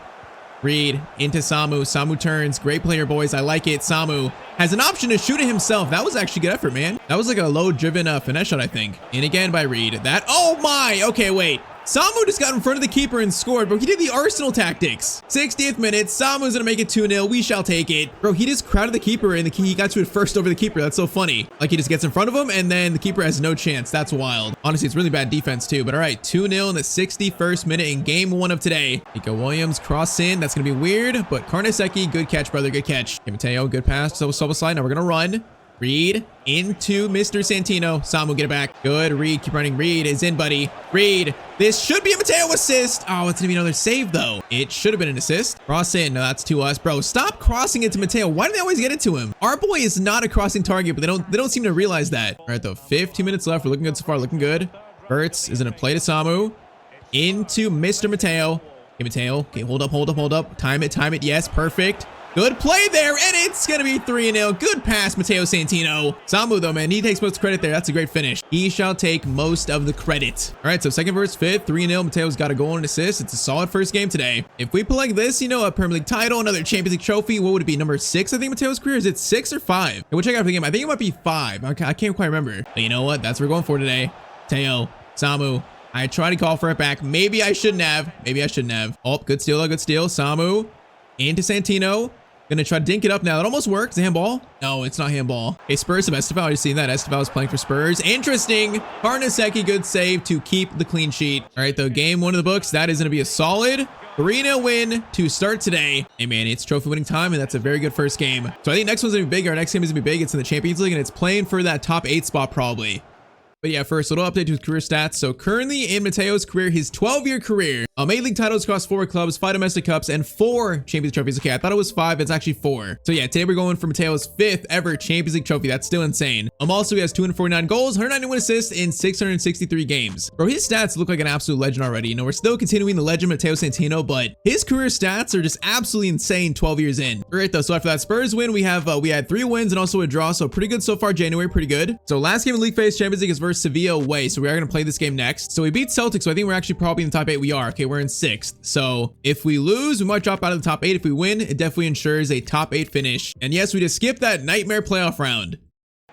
[SPEAKER 1] Reed into Samu. Samu turns. Great player, boys. I like it. Samu has an option to shoot it himself. That was actually good effort, man. That was like a low-driven finesse shot, I think. In again by Reed. Oh, my. Okay, wait. Samu just got in front of the keeper and scored, bro. He did the Arsenal tactics. 60th minute, Samu's gonna make it 2-0. We shall take it. Bro, he just crowded the keeper and he got to it first over the keeper. That's so funny. Like, he just gets in front of him and then the keeper has no chance. That's wild. Honestly, it's really bad defense too. But all right, 2-0 in the 61st minute in game 1 of today. Nico Williams cross in. That's gonna be weird, but Karnaseki, good catch, brother. Good catch. Okay, Matteo, good pass. So slide. Now we're gonna run. Reed into Mr. Santino. Samu, get it back. Good. Reed, keep running. Reed is in, buddy. Reed. This should be a Matteo assist. Oh, it's gonna be another save though. It should have been an assist. Cross in. No, that's to us, bro. Stop crossing it to Matteo. Why do they always get it to him? Our boy is not a crossing target, but they don't seem to realize that. All right, though. 15 minutes left. We're looking good so far. Looking good. Verts is gonna play to Samu. Into Mr. Matteo. Okay, Matteo. Okay, hold up. Time it. Yes, perfect. Good play there, and it's going to be 3-0. Good pass, Matteo Santino. Samu, though, man, he takes most credit there. That's a great finish. He shall take most of the credit. All right, so second versus fifth, 3-0. Matteo's got a goal and assist. It's a solid first game today. If we play like this, you know, a Premier League title, another Champions League trophy, what would it be? Number 6, I think, Matteo's career? Is it 6 or 5? We'll check out the game. I think it might be 5. I can't quite remember. But you know what? That's what we're going for today. Matteo, Samu. I tried to call for it back. Maybe I shouldn't have. Oh, good steal, though. Good steal. Samu into Santino. Gonna try to dink it up now. That almost worked. Handball? No, it's not handball. Okay, Spurs of Estevao. You've seen that. Estevao is playing for Spurs. Interesting. Karnaseki, good save to keep the clean sheet. All right, though, game 1 of the books. That is gonna be a solid 3-0 win to start today. Hey, man, it's trophy winning time, and that's a very good first game. So I think next one's gonna be big. Our next game is gonna be big. It's in the Champions League, and it's playing for that top 8 spot probably. But yeah, first, a little update to his career stats. So currently in Matteo's career, his 12-year career, major league titles across 4 clubs, 5 domestic cups, and 4 Champions trophies. Okay, I thought it was 5. It's actually 4. So yeah, today we're going for Matteo's 5th ever Champions League trophy. That's still insane. Also, he has 249 goals, 191 assists in 663 games. Bro, his stats look like an absolute legend already. You know, we're still continuing the legend Matteo Santino, but his career stats are just absolutely insane 12 years in. All right, though, so after that Spurs win, we had 3 wins and also a draw. So pretty good so far. January, pretty good. So last game in league phase Champions League is versus Sevilla away. So we are going to play this game next. So we beat Celtic, so I think we're actually probably in the top 8. We are. Okay, we're in 6th. So if we lose, we might drop out of the top 8. If we win, it definitely ensures a top 8 finish. And yes, we just skipped that nightmare playoff round.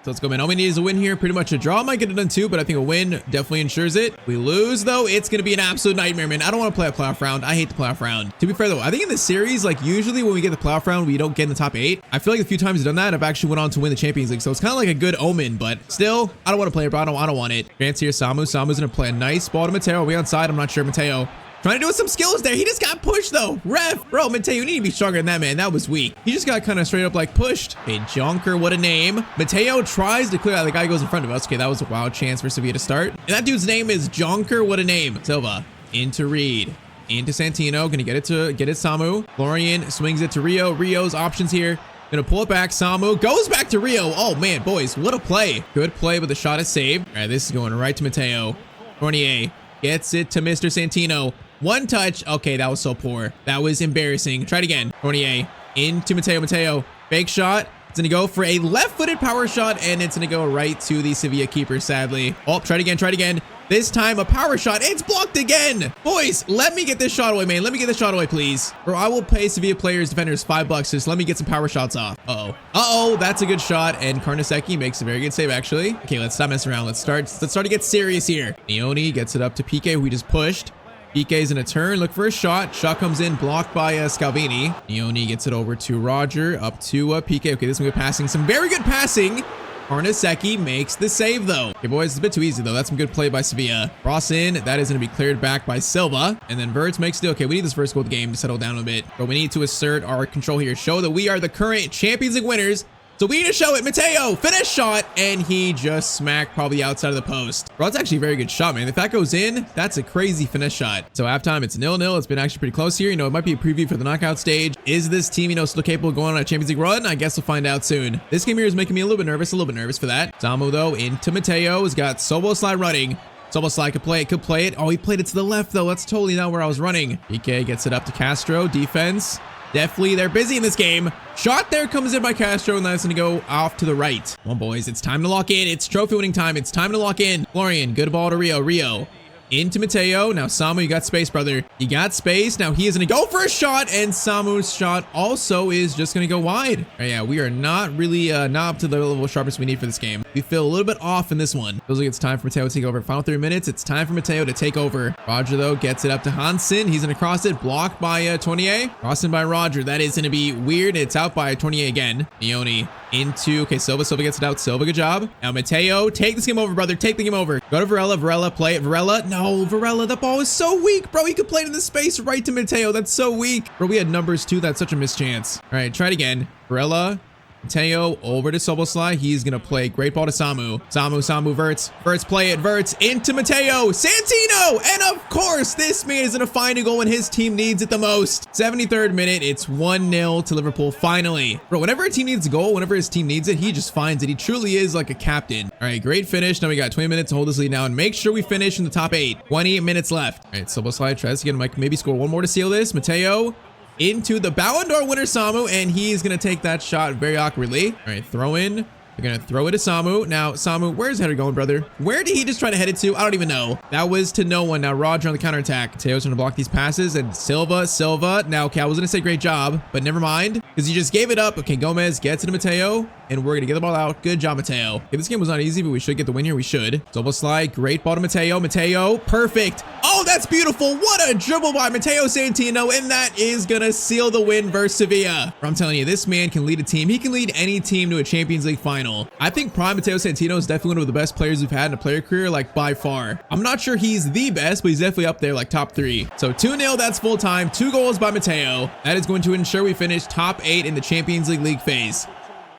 [SPEAKER 1] So let's go, man. All we need is a win here. Pretty much a draw might get it done too, but I think a win definitely ensures it. If we lose, though, it's going to be an absolute nightmare, man. I don't want to play a playoff round. I hate the playoff round. To be fair, though, I think in this series, like usually when we get the playoff round, we don't get in the top 8. I feel like a few times I've done that, I've actually went on to win the Champions League. So it's kind of like a good omen, but still, I don't want to play it, bro. I don't want it. Chance here, Samu. Samu's going to play a nice ball to Matteo. Are we onside? I'm not sure. Matteo trying to do some skills there. He just got pushed though. Ref, bro, Matteo, you need to be stronger than that, man. That was weak. He just got kind of straight up like pushed. Hey, Jonker, what a name. Matteo tries to clear out. The guy goes in front of us. Okay, that was a wild chance for Sevilla to start. And that dude's name is Jonker. What a name. Silva into Reed. Into Santino. Gonna get it Samu. Florian swings it to Rio. Rio's options here. Gonna pull it back. Samu goes back to Rio. Oh, man, boys, what a play. Good play, but the shot is saved. All right, this is going right to Matteo. Fournier gets it to Mr. Santino. One touch. Okay, that was so poor. That was embarrassing. Try it again. Fournier into Matteo. Matteo, fake shot. It's going to go for a left-footed power shot, and it's going to go right to the Sevilla keeper, sadly. Oh, try it again. This time a power shot. It's blocked again. Boys, let me get this shot away, man. Let me get this shot away, please. Bro, I will pay Sevilla players, defenders $5. Just let me get some power shots off. Uh-oh, that's a good shot. And Karnaseki makes a very good save, actually. Okay, let's stop messing around. Let's start to get serious here. Leone gets it up to PK, who we just pushed. PK's in a turn, look for a shot. Shot comes in, blocked by Scalvini. Leone gets it over to Roger, up to PK. Okay, this is good passing. Some very good passing. Karnaseki makes the save, though. Okay, boys, it's a bit too easy, though. That's some good play by Sevilla. Cross in. That is going to be cleared back by Silva. And then Verts makes it. Okay, we need this first goal of the game to settle down a bit. But we need to assert our control here. Show that we are the current Champions League winners. So we need to show it. Matteo, finish shot, and he just smacked probably outside of the post. Bro, that's actually a very good shot, man. If that goes in, that's a crazy finesse shot. So halftime, it's 0-0. It's been actually pretty close here. You know, it might be a preview for the knockout stage. Is this team, you know, still capable of going on a Champions League run? I guess we'll find out soon. This game here is making me a little bit nervous for that. Samu, though, into Matteo. Has got Soboslai running. Soboslai could play it. Oh, he played it to the left, though. That's totally not where I was running. PK gets it up to Castro. Defense. Definitely, they're busy in this game. Shot there comes in by Castro, and that's going to go off to the right. Come on, boys. It's time to lock in. It's trophy winning time. It's time to lock in. Florian, good ball to Rio. Rio into Matteo. Now, Samu, you got space, brother. You got space. Now, he is going to go for a shot, and Samu's shot also is just going to go wide. Right, yeah, we are not really not up to the level of sharpness we need for this game. We feel a little bit off in this one. Feels like it's time for Matteo to take over. Final 3 minutes. It's time for Matteo to take over. Roger, though, gets it up to Hansen. He's going to cross it. Blocked by Tournier. Crossing by Roger. That is going to be weird. It's out by Tournier again. Leone into, okay, Silva gets it out. Silva, good job. Now, Matteo, take this game over, brother. Take the game over. Go to Varela. Varela, play it. Varela, no, Varela, that ball is so weak, bro. He could play it in the space right to Matteo. That's so weak. Bro, we had numbers too. That's such a mischance. All right, try it again. Varela, Matteo, over to Soboslai. He's going to play great ball to Samu. Samu, Verts. Verts, play it. Verts into Matteo. Santino! And of course, this man is going to find a goal when his team needs it the most. 73rd minute. It's 1-0 to Liverpool finally. Bro, whenever a team needs a goal, whenever his team needs it, he just finds it. He truly is like a captain. All right, great finish. Now we got 20 minutes to hold this lead now and make sure we finish in the top 8. 20 minutes left. All right, Soboslai tries to get him, maybe score one more to seal this. Matteo into the Ballon d'Or winner Samu, and he's going to take that shot very awkwardly. All right, throw in. They're going to throw it to Samu. Now, Samu, where's the header going, brother? Where did he just try to head it to? I don't even know. That was to no one. Now, Roger on the counterattack. Mateo's going to block these passes, and Silva. Now, okay, I was going to say great job, but never mind, because he just gave it up. Okay, Gomez gets it to Matteo, and we're going to get the ball out. Good job, Matteo. If this game was not easy, but we should get the win here. We should. Soboslai, great ball to Matteo. Matteo, perfect. Oh, that's beautiful. What a dribble by Matteo Santino, and that is going to seal the win versus Sevilla. I'm telling you, this man can lead a team. He can lead any team to a Champions League final. I think prime Matteo Santino is definitely one of the best players we've had in a player career, like by far. I'm not sure he's the best, but he's definitely up there, like top 3. So 2-0, that's full time. 2 goals by Matteo. That is going to ensure we finish top 8 in the Champions League phase.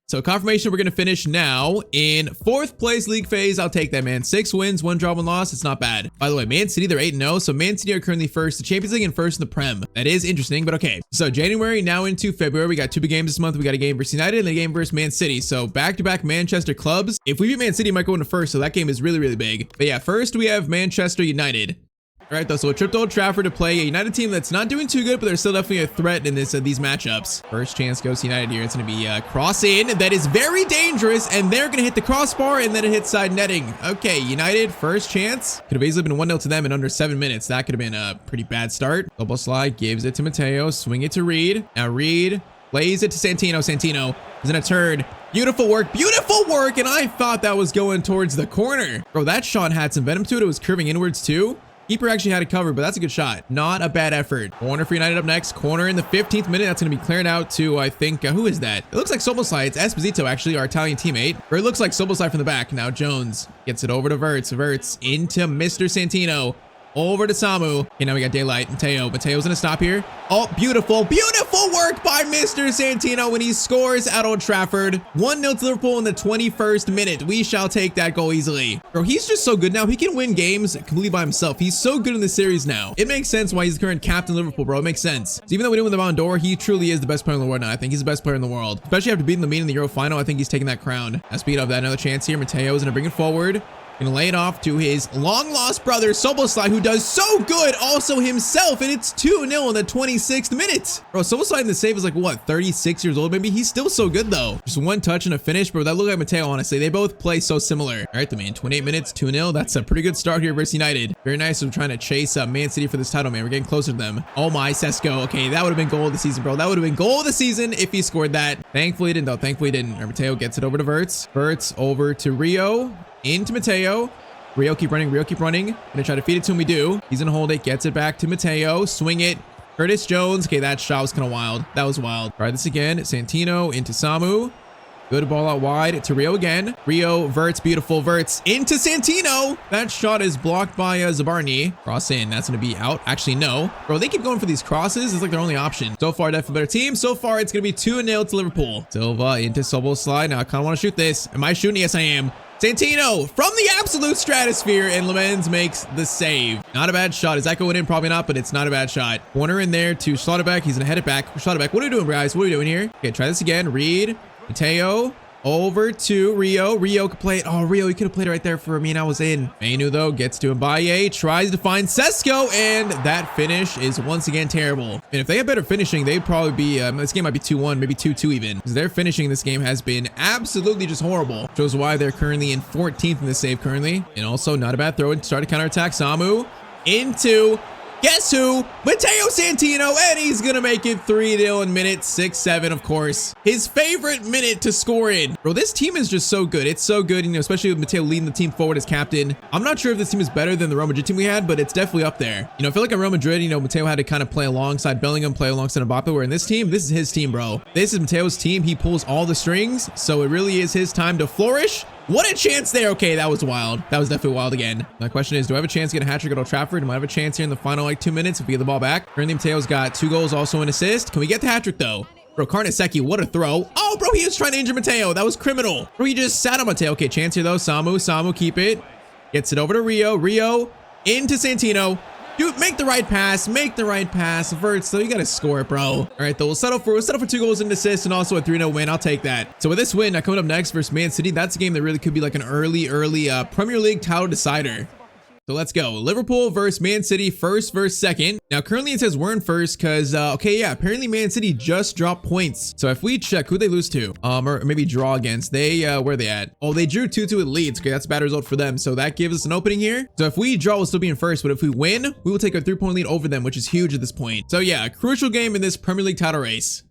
[SPEAKER 1] So confirmation, we're going to finish now in 4th place league phase. I'll take that, man. 6 wins, 1 draw, 1 loss. It's not bad. By the way, Man City, they're 8-0. So Man City are currently first in the Champions League and first in the Prem. That is interesting, but okay. So January now into February. We got 2 big games this month. We got a game versus United and a game versus Man City. So back-to-back Manchester clubs. If we beat Man City, it might go into first. So that game is really, really big. But yeah, first we have Manchester United. All right, though, so a trip to Old Trafford to play a United team that's not doing too good, but they're still definitely a threat in these matchups. First chance goes to United here. It's going to be cross in. That is very dangerous, and they're going to hit the crossbar, and then it hits side netting. Okay, United, first chance. Could have easily been 1-0 to them in under 7 minutes. That could have been a pretty bad start. Double slide, gives it to Matteo. Swing it to Reed. Now Reed plays it to Santino. Santino is in a turn. Beautiful work, and I thought that was going towards the corner. Bro, that shot had some venom to it. It was curving inwards too. Keeper actually had it covered, but that's a good shot. Not a bad effort. Corner for United up next. Corner in the 15th minute. That's going to be cleared out to, I think, who is that? It looks like Soboslai. It's Esposito, actually, our Italian teammate. Or it looks like Soboslai from the back. Now Jones gets it over to Verts. Verts into Mr. Santino. Over to Samu. Okay, now we got daylight. Mateo's gonna stop here. Oh, beautiful work by Mr. Santino when he scores at Old Trafford. 1-0 to Liverpool in the 21st minute. We shall take that goal easily. Bro, he's just so good now. He can win games completely by himself. He's so good in this series now. It makes sense why he's the current captain of Liverpool, bro. It makes sense. So even though we didn't win the Ballon d'Or, he truly is the best player in the world now. I think he's the best player in the world. Especially after beating the Milan in the Euro final, I think he's taking that crown. Now, speed up that, another chance here. Mateo's gonna bring it forward. Gonna lay it off to his long-lost brother, Soboslai, who does so good also himself, and it's 2-0 in the 26th minute. Bro, Soboslai in the save is like, what, 36 years old maybe? He's still so good, though. Just one touch and a finish, bro. That looked like Matteo, honestly. They both play so similar. All right, the man, 28 minutes, 2-0. That's a pretty good start here versus United. Very nice. We're trying to chase up Man City for this title, man. We're getting closer to them. Oh my, Sesko. Okay, that would have been goal of the season, bro. That would have been goal of the season if he scored that. Thankfully, he didn't, though. Thankfully, he didn't. Matteo gets it over to Verts. Verts over to Rio. Into Matteo. Rio, keep running. Rio, keep running. Gonna try to feed it to him. We do. He's gonna hold it. Gets it back to Matteo. Swing it. Curtis Jones. Okay, that shot was kind of wild. That was wild. Try this again. Santino into Samu. Good ball out wide to Rio again. Rio, Verts, beautiful. Verts into Santino. That shot is blocked by Zabarny. Cross in. That's going to be out. Actually, no. Bro, they keep going for these crosses. It's like their only option. So far, definitely better team. So far, it's going to be 2-0 to Liverpool. Silva into Soboslai. Now, I kind of want to shoot this. Am I shooting? Yes, I am. Santino from the absolute stratosphere, and Lemens makes the save. Not a bad shot. Is that going in? Probably not, but it's not a bad shot. Corner in there to Schlotterbeck. He's going to head it back. Schlotterbeck, what are we doing, guys? What are we doing here? Okay, try this again. Reed. Matteo over to Rio. Rio could play it. Oh, Rio, he could have played it right there for me, and I was in. Mainu, though, gets to Mbaye, tries to find Sesko, and that finish is once again terrible. And if they had better finishing, they'd probably be, this game might be 2-1, maybe 2-2 even. Because their finishing in this game has been absolutely just horrible. Shows why they're currently in 14th in the save currently. And also, not a bad throw to start to counterattack. Samu into... guess who? Matteo Santino, and he's gonna make it 3-0 in minute 6-7, of course. His favorite minute to score in. Bro, this team is just so good. It's so good, you know, especially with Matteo leading the team forward as captain. I'm not sure if this team is better than the Real Madrid team we had, but it's definitely up there. You know, I feel like in Real Madrid, you know, Matteo had to kind of play alongside Bellingham, play alongside Mbappe, where in this team, this is his team, bro. This is Matteo's team. He pulls all the strings, so it really is his time to flourish. What a chance there. Okay, that was wild. That was definitely wild again. My question is, do I have a chance to get a hat trick at Old Trafford? Do I have a chance here in the final like 2 minutes if we get the ball back? Currently, Mateo's got 2 goals, also an assist. Can we get the hat trick though? Bro, Karnaseki, what a throw. Oh, bro, he was trying to injure Matteo. That was criminal. Bro, he just sat on Matteo. Okay, chance here though. Samu, keep it. Gets it over to Rio. Rio into Santino. Dude, make the right pass. Make the right pass. Verts, though, you got to score it, bro. All right, though, we'll settle for 2 goals and an assist and also a 3-0 win. I'll take that. So with this win, coming up next versus Man City, that's a game that really could be like an early Premier League title decider. So let's go. Liverpool versus Man City, first versus second. Now, currently it says we're in first because, okay, yeah, apparently Man City just dropped points. So if we check who they lose to, or maybe draw against, they, where are they at? Oh, they drew 2-2 with Leeds. Okay, that's a bad result for them. So that gives us an opening here. So if we draw, we'll still be in first. But if we win, we will take a 3-point lead over them, which is huge at this point. So yeah, a crucial game in this Premier League title race.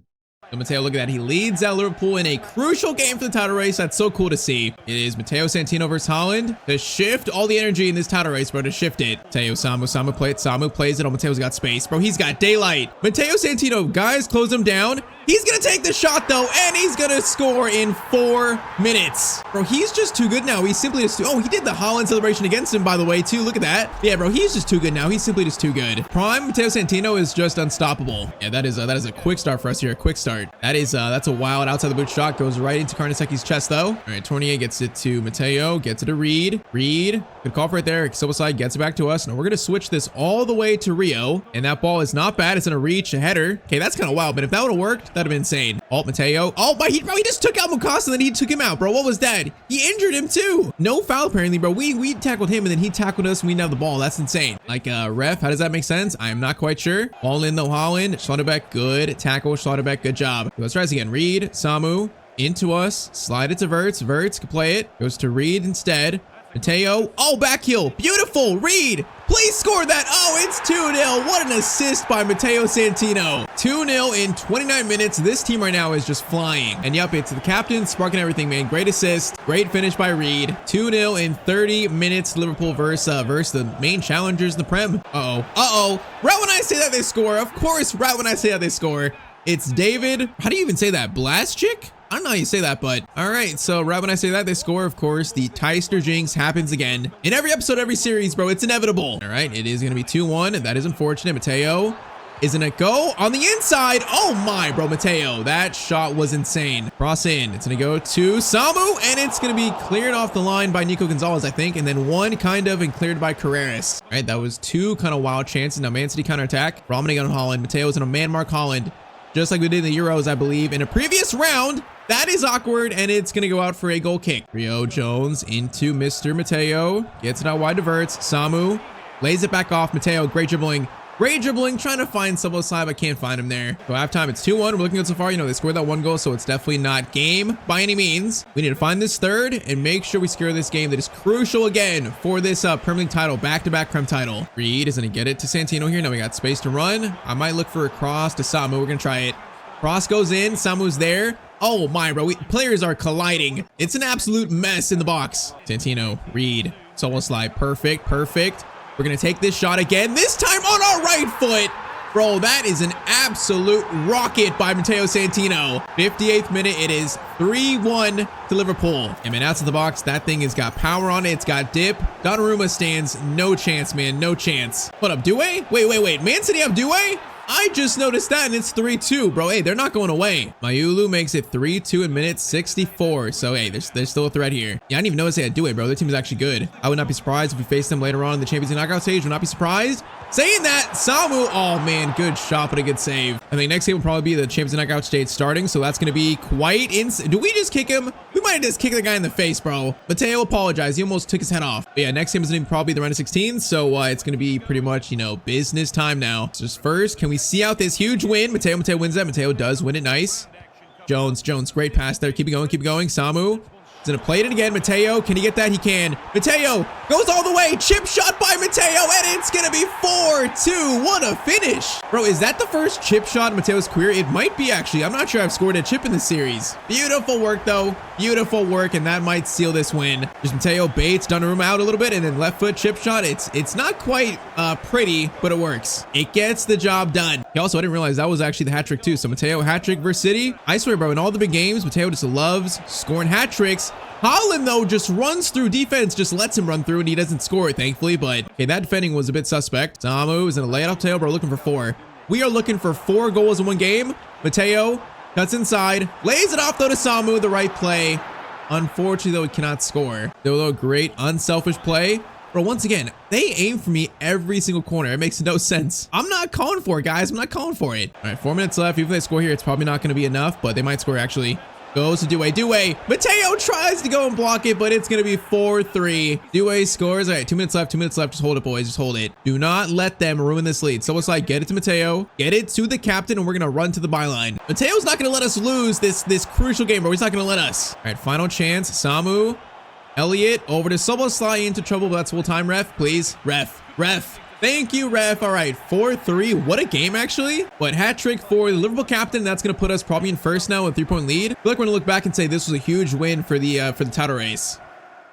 [SPEAKER 1] So Matteo, look at that. He leads out Liverpool in a crucial game for the title race. That's so cool to see. It is Matteo Santino versus Haaland to shift all the energy in this title race, bro, to shift it. Matteo, Samu play it. Samu plays it. Oh, Matteo's got space. Bro, he's got daylight. Matteo Santino, guys, close him down. He's going to take the shot, though, and he's going to score in 4 minutes. Bro, he's just too good now. He's simply just too... Oh, he did the Haaland celebration against him, by the way, too. Look at that. Yeah, bro, he's just too good now. He's simply just too good. Prime Matteo Santino is just unstoppable. Yeah, that is a quick start for us here. A quick start. That's a wild outside the boot shot. Goes right into Karnaseki's chest, though. All right, Tournier gets it to Matteo. Gets it to Reed. Reed. Good call for right there. Soboslai gets it back to us. Now we're going to switch this all the way to Rio. And that ball is not bad. It's going to reach a header. Okay, that's kind of wild. But if that would have worked, that would have been insane. Oh, Matteo. Oh, but he just took out Mukasa and then he took him out, bro. What was that? He injured him too. No foul, apparently, bro. We tackled him and then he tackled us and we didn't have the ball. That's insane. Like, ref, how does that make sense? I am not quite sure. Ball in though, Haaland. Schlotterbeck, good tackle. Schlotterbeck, good job. Let's try this again. Reed, Samu, into us. Slide it to Verts. Verts can play it. Goes to Reed instead. Matteo. Oh, back heel. Beautiful. Reed, please score that. Oh, it's 2-0. What an assist by Matteo Santino. 2-0 in 29 minutes. This team right now is just flying. And yep, it's the captain sparking everything, man. Great assist. Great finish by Reed. 2-0 in 30 minutes. Liverpool versus the main challengers in the Prem. Uh-oh. Right when I say that they score. Of course, right when I say that they score. It's David. How do you even say that? Blaschick? I don't know how you say that, but all right. So right when I say that, they score, of course. The Tyztir jinx happens again. In every episode, every series, bro, it's inevitable. All right, it is going to be 2-1. That is unfortunate. Matteo is going to go on the inside. Oh my, bro, Matteo. That shot was insane. Cross in. It's going to go to Samu, and it's going to be cleared off the line by Nico Gonzalez, I think, and then one kind of and cleared by Carreras. All right, that was 2 kind of wild chances. Now, Man City counterattack. Romaning on Haaland. Matteo's in a man mark Haaland. just like we did in the Euros, I believe, in a previous round. That is awkward, and it's going to go out for a goal kick. Rio Jones into Mr. Matteo. Gets it out wide, diverts. Samu lays it back off. Matteo, great dribbling. Great dribbling, trying to find Soboslai, but can't find him there. So halftime, it's 2-1. We're looking good so far. You know, they scored that 1 goal, so it's definitely not game by any means. We need to find this third and make sure we secure this game that is crucial again for this Premier League title, back-to-back Prem title. Reed is going to get it to Santino here. Now we got space to run. I might look for a cross to Samu. We're going to try it. Cross goes in. Samu's there. Oh my, bro. Players are colliding. It's an absolute mess in the box. Santino, Reed, Soboslai. Perfect, perfect. We're going to take this shot again, this time on our right foot. Bro, that is an absolute rocket by Matteo Santino. 58th minute, it is 3-1 to Liverpool. And man, outside the box, that thing has got power on it. It's got dip. Donnarumma stands no chance, man, no chance. What up, Due? Wait. Man City have Due? I just noticed that, and it's 3-2, bro. Hey, they're not going away. Mayulu makes it 3-2 in minute 64. So, hey, there's still a threat here. Yeah, I didn't even notice they had Due, bro. Their team is actually good. I would not be surprised if we face them later on in the Champions League knockout stage. Would not be surprised. Saying that, Samu, oh man, good shot, but a good save. I think next game will probably be the Champions League knockout stage starting, so that's going to be quite insane. Do we just kick him? We might have just kicked the guy in the face, bro. Matteo apologized. He almost took his head off. But yeah, next game is going to be probably the round of 16, so it's going to be pretty much, you know, business time now. So just first, can we see out this huge win? Matteo wins that. Matteo does win it. Nice. Jones, great pass there. Keep it going. Samu. He's gonna play it again. Matteo, can he get that? He can. Matteo goes all the way. Chip shot by Matteo, and it's gonna be 4-2. What a finish. Bro, is that the first chip shot in Matteo's career? It might be, actually. I'm not sure I've scored a chip in this series. Beautiful work, though. Beautiful work, and that might seal this win. Just Matteo baits Donnarumma out a little bit, and then left foot chip shot. It's not quite pretty, but it works. It gets the job done. I didn't realize that was actually the hat trick, too. So Matteo hat trick versus City. I swear, bro, in all the big games, Matteo just loves scoring hat tricks. Haaland, though, just runs through defense, just lets him run through, and he doesn't score it, thankfully. But, okay, that defending was a bit suspect. Samu is going to lay it off Matteo, bro. Looking for 4. We are looking for 4 goals in one game. Matteo cuts inside, lays it off, though, to Samu, the right play. Unfortunately, though, he cannot score. Though, great unselfish play. Bro, once again, they aim for me every single corner. It makes no sense. I'm not calling for it, guys. I'm not calling for it. All right, 4 minutes left. Even if they score here, it's probably not going to be enough, but they might score, actually. Goes to Due. Matteo tries to go and block it, but it's going to be 4-3. Due scores. All right, 2 minutes left. Just hold it, boys. Just hold it. Do not let them ruin this lead. So it's like, get it to Matteo. Get it to the captain, and we're going to run to the byline. Matteo's not going to let us lose this crucial game, bro. He's not going to let us. All right, final chance. Samu. Elliott over to Soboslai into trouble, but that's full time, ref. Please. Ref. Thank you, ref. All right, 4-3. What a game, actually. But hat trick for the Liverpool captain. That's going to put us probably in first now with a 3-point lead. I feel like we're going to look back and say this was a huge win for the title race.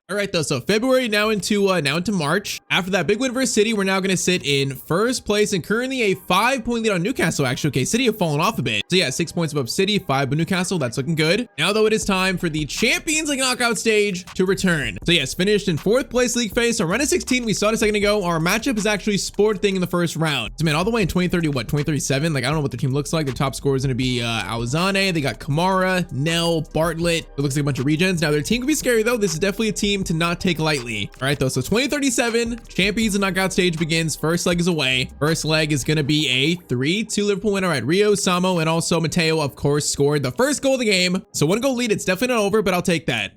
[SPEAKER 1] All right, though, so February now into March. After that big win versus City, we're now going to sit in first place and currently a 5-point lead on Newcastle, actually. Okay, City have fallen off a bit. So yeah, 6 points above City, 5 but Newcastle. That's looking good. Now, though, it is time for the Champions League knockout stage to return. So yes, finished in 4th place league phase. So round of 16, we saw it a second ago. Our matchup is actually Sporting in the first round. So man, all the way in 2030, what, 2037? Like, I don't know what their team looks like. Their top scorer is going to be Alzane. They got Kamara, Nell, Bartlett. It looks like a bunch of regens. Now, their team could be scary, though. This is definitely a team to not take lightly. All right, though, so 2037 Champions and knockout stage begins. First leg is away. First leg is going to be a 3-2 Liverpool win. All right, Rio, Samo, and also Matteo, of course, scored the first goal of the game. So 1 goal lead. It's definitely not over, but I'll take that.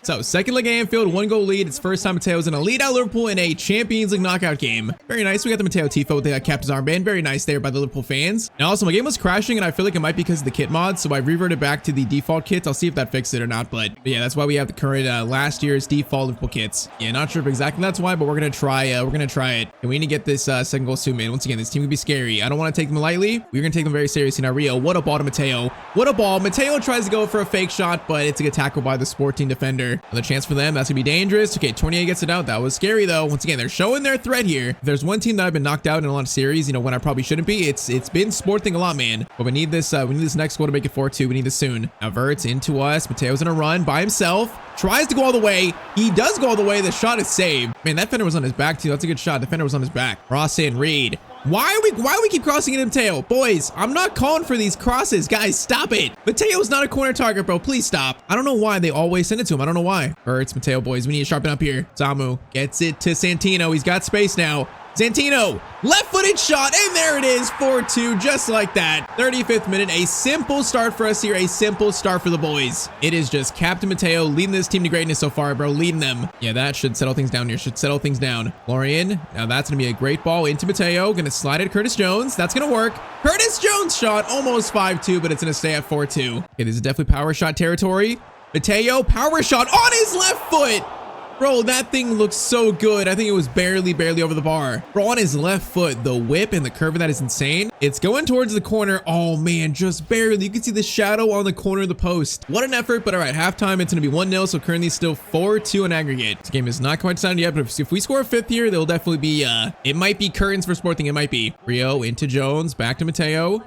[SPEAKER 1] So second leg Anfield, 1 goal lead. It's first time Matteo's going to lead out Liverpool in a Champions League knockout game. Very nice. We got the Matteo tifo with the captain's armband. Very nice there by the Liverpool fans. Now also my game was crashing and I feel like it might be because of the kit mod. So I reverted back to the default kits. I'll see if that fixed it or not. But yeah, that's why we have the current last year's default Liverpool kits. Yeah, not sure if exactly that's why, but we're going to try it. And we need to get this second goal soon, man. Once again, this team can be scary. I don't want to take them lightly. We're going to take them very seriously. Now Rio, what a ball to Matteo. What a ball. Matteo tries to go for a fake shot, but it's a good tackle by the Sporting defender. Another chance for them. That's gonna be dangerous. Okay, 28 gets it out. That was scary though. Once again, they're showing their threat here. If there's one team that I've been knocked out in a lot of series, you know, when I probably shouldn't be, it's been Sporting a lot, man. But we need this next goal to make it 4-2. We need this soon. Now Verts into us. Matteo's gonna run by himself. Tries to go all the way. He does go all the way. The shot is saved. Man, that defender was on his back too. That's a good shot. Defender was on his back. Ross and Reed. Why we keep crossing it to Matteo? Boys, I'm not calling for these crosses. Guys, stop it. Matteo's not a corner target, bro. Please stop. I don't know why they always send it to him. I don't know why. Hurts, Matteo, boys. We need to sharpen up here. Samu gets it to Santino. He's got space now. Santino, left-footed shot, and there it is, 4-2, just like that. 35th minute, a simple start for us here, a simple start for the boys. It is just Captain Matteo leading this team to greatness so far, bro, leading them. Yeah, that should settle things down here, should settle things down. Florian, now that's gonna be a great ball into Matteo, gonna slide it Curtis Jones, that's gonna work. Curtis Jones shot, almost 5-2, but it's gonna stay at 4-2. Okay, this is definitely power shot territory. Matteo, power shot on his left foot. Bro, that thing looks so good. I think it was barely over the bar. Bro, on his left foot, the whip and the curve of that is insane. It's going towards the corner. Oh man, just barely. You can see the shadow on the corner of the post. What an effort, but all right, halftime, it's gonna be 1-0, so currently still 4-2 in aggregate. This game is not quite decided yet, but if we score a fifth here, there'll definitely be, it might be curtains for Sporting, it might be. Rio into Jones, back to Matteo.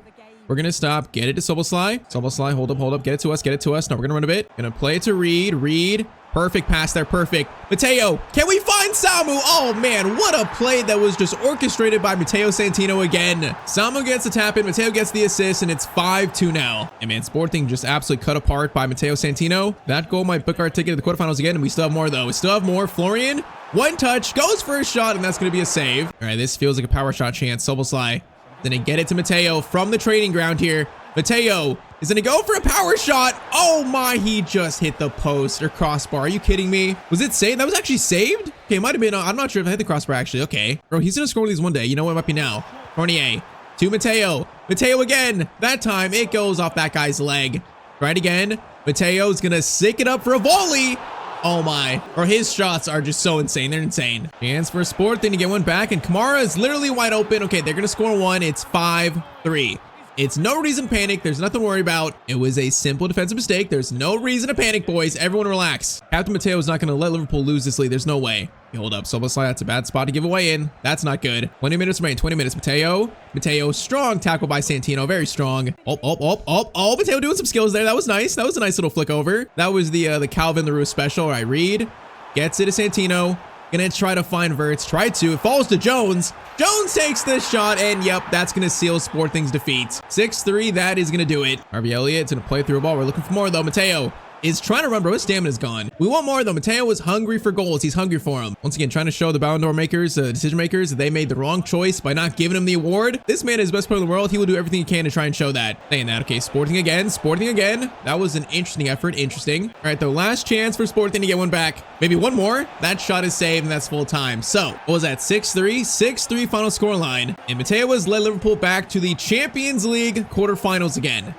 [SPEAKER 1] We're gonna stop, get it to Soboslai. Soboslai, hold up, get it to us. No, we're gonna run a bit. Gonna play it to Reed. Perfect pass there, perfect. Matteo, can we find Samu? Oh man, what a play that was just orchestrated by Matteo Santino again. Samu gets the tap in, Matteo gets the assist, and it's 5-2 now. And man, Sporting just absolutely cut apart by Matteo Santino. That goal might book our ticket to the quarterfinals again, and we still have more though. We still have more. Florian, one touch, goes for a shot, and that's gonna be a save. All right, this feels like a power shot chance. Soboslai, then they get it to Matteo from the training ground here. Matteo is gonna go for a power shot. Oh my, he just hit the post or crossbar. Are you kidding me? Was it saved? That was actually saved? Okay, it might have been. I'm not sure if I hit the crossbar actually. Okay. Bro, he's gonna score these one day. You know what? It might be now. Fournier to Matteo. Matteo again. That time it goes off that guy's leg. Right again. Matteo's gonna sick it up for a volley. Oh my. Or his shots are just so insane. They're insane. Chance for Sport then to get one back, and Kamara is literally wide open. Okay, they're gonna score one. It's 5-3. It's no reason to panic. There's nothing to worry about. It was a simple defensive mistake. There's no reason to panic, boys. Everyone relax. Captain Matteo is not going to let Liverpool lose this lead. There's no way. Okay, hold up. Soboslai, that's a bad spot to give away in. That's not good. 20 minutes remain. 20 minutes. Matteo, strong tackle by Santino. Very strong. Oh, Matteo doing some skills there. That was nice. That was a nice little flick over. That was the Calvin LaRue special. All right, Reed gets it to Santino. Gonna try to find Verts. It falls to Jones. Jones takes this shot, and yep, that's gonna seal Sporting's defeat. 6-3, that is gonna do it. Harvey Elliott's gonna play through a ball. We're looking for more though. Matteo is trying to run, bro. His stamina's gone. We want more though. Matteo was hungry for goals. He's hungry for them. Once again, trying to show the Ballon d'Or makers, decision makers, that they made the wrong choice by not giving him the award. This man is the best player in the world. He will do everything he can to try and show that. Saying that, okay, Sporting again. That was an interesting effort. Interesting. All right, the last chance for Sporting to get one back. Maybe one more. That shot is saved, and that's full time. So, what was that? 6-3? 6-3 final score line. And Matteo has led Liverpool back to the Champions League quarterfinals again.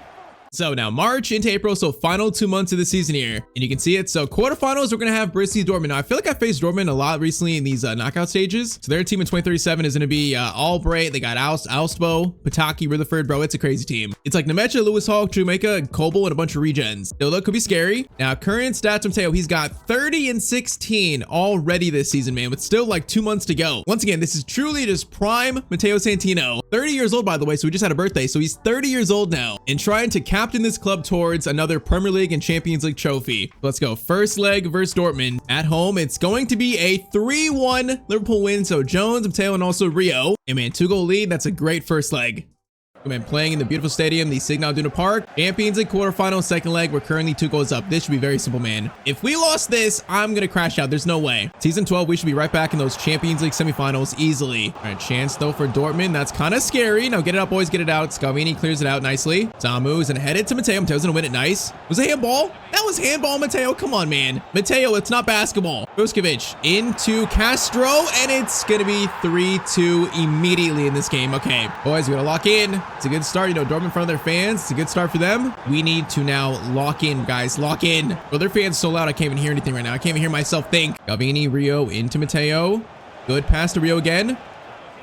[SPEAKER 1] So now March into April, so final 2 months of the season here, and you can see it. So quarterfinals, we're gonna have Borussia Dortmund. Now I feel like I faced Dortmund a lot recently in these knockout stages. So their team in 2037 is gonna be Albright. They got Alstbo, Pataki, Rutherford, bro. It's a crazy team. It's like Nemecha, Lewis Hall, Jamaica, Kobel, and a bunch of regens. So look, could be scary. Now current stats, Matteo, he's got 30-16 already this season, man, with still like 2 months to go. Once again, this is truly just prime Matteo Santino. 30 years old, by the way, so we just had a birthday. So he's 30 years old now and trying to captain this club towards another Premier League and Champions League trophy. Let's go. First leg versus Dortmund at home. It's going to be a 3-1 Liverpool win. So Jones, Matteo, and also Rio. And man, 2-goal lead. That's a great first leg. Man, playing in the beautiful stadium, the Signal Iduna Park. Champions League quarterfinal, second leg. We're currently 2 goals up. This should be very simple, man. If we lost this, I'm gonna crash out. There's no way. Season 12, we should be right back in those Champions League semifinals easily. All right, chance though for Dortmund. That's kind of scary. Now get it out, boys. Get it out. Scalvini clears it out nicely. Samu is gonna head it to Matteo. Mateo's gonna win it. Nice. Was it handball? That was handball, Matteo. Come on, man. Matteo, it's not basketball. Broskovic into Castro, and it's gonna be 3-2 immediately in this game. Okay, boys, we gotta lock in. It's a good start. You know, Dortmund in front of their fans. It's a good start for them. We need to now lock in, guys. Lock in. Well, their fans so loud, I can't even hear anything right now. I can't even hear myself think. Scalvini, Rio into Matteo. Good pass to Rio again.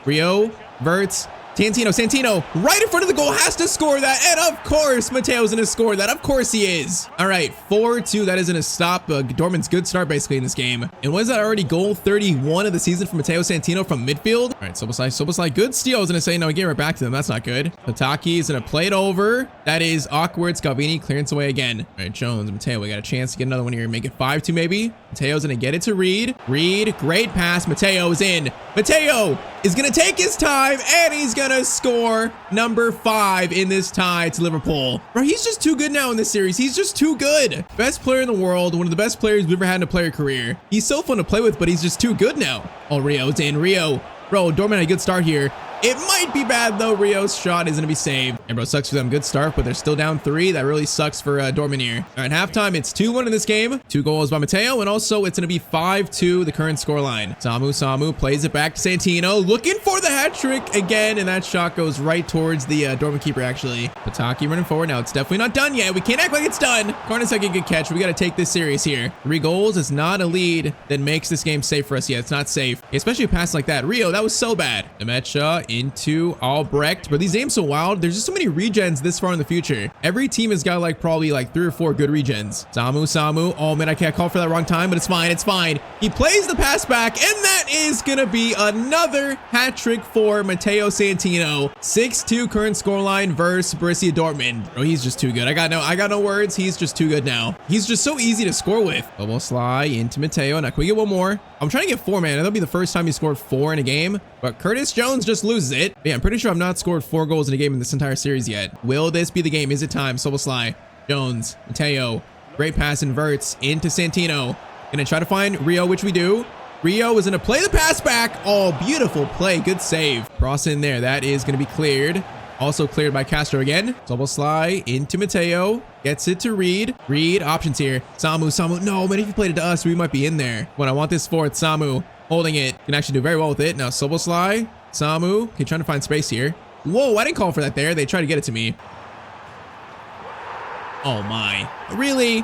[SPEAKER 1] Rio, Verts. Santino, right in front of the goal, has to score that. And of course, Matteo's gonna score that. Of course he is. All right, 4-2. That is gonna stop Dortmund's good start basically in this game. And was that already goal 31 of the season for Matteo Santino from midfield? All right, Soboslai, good steal. I was gonna say, no, get right back to them. That's not good. Pataki is gonna play it over. That is awkward. Scalvini, clearance away again. All right, Jones, Matteo, we got a chance to get another one here. Make it 5-2 maybe. Matteo's gonna get it to Reed. Reed, great pass. Matteo is in. Matteo is gonna take his time, and he's gonna score number 5 in this tie to Liverpool. Bro, he's just too good now in this series. He's just too good. Best player in the world, one of the best players we've ever had in a player career. He's so fun to play with, but he's just too good now. Oh, Rio's in. Rio Bro, Dortmund had a good start here. It might be bad though. Rio's shot is gonna be saved. And bro, sucks for them. Good start, but they're still down 3. That really sucks for Dortmund here. All right, halftime, it's 2-1 in this game. 2 goals by Matteo, and also it's gonna be 5-2, the current scoreline. Samu plays it back to Santino, looking for the hat trick again, and that shot goes right towards the Dortmund keeper actually. Pataki running forward. Now it's definitely not done yet. We can't act like it's done. Karnaseki, good catch. We gotta take this serious here. 3 goals is not a lead that makes this game safe for us yet. It's not safe, especially a pass like that. Rio, that was so bad. Demecha into Albrecht, but these games so wild. There's just so many regens this far in the future. Every team has got like probably like 3 or 4 good regens. Samu. Oh man, I can't call for that wrong time, but it's fine. It's fine. He plays the pass back, and that is gonna be another hat trick for Matteo Santino. 6-2 current scoreline versus Borussia Dortmund. Oh, he's just too good. I got no words. He's just too good now. He's just so easy to score with. Almost slide into Matteo. Now can we get one more? I'm trying to get 4, man. That'll be the first time he scored 4 in a game, but Curtis Jones just loses it. Yeah, I'm pretty sure I've not scored 4 goals in a game in this entire series yet. Will this be the game? Is it time? Soboslai, Jones, Matteo. Great pass, inverts into Santino. Gonna try to find Rio, which we do. Rio is gonna play the pass back. Oh, beautiful play. Good save. Cross in there. That is gonna be cleared. Also cleared by Castro again. Soboslai into Matteo. Gets it to Reed. Reed, options here. Samu. No, man, if you played it to us, we might be in there. When I want this fourth, Samu holding it. Can actually do very well with it. Now Soboslai, Samu. Okay, trying to find space here. Whoa, I didn't call for that there. They tried to get it to me. Oh my. Really?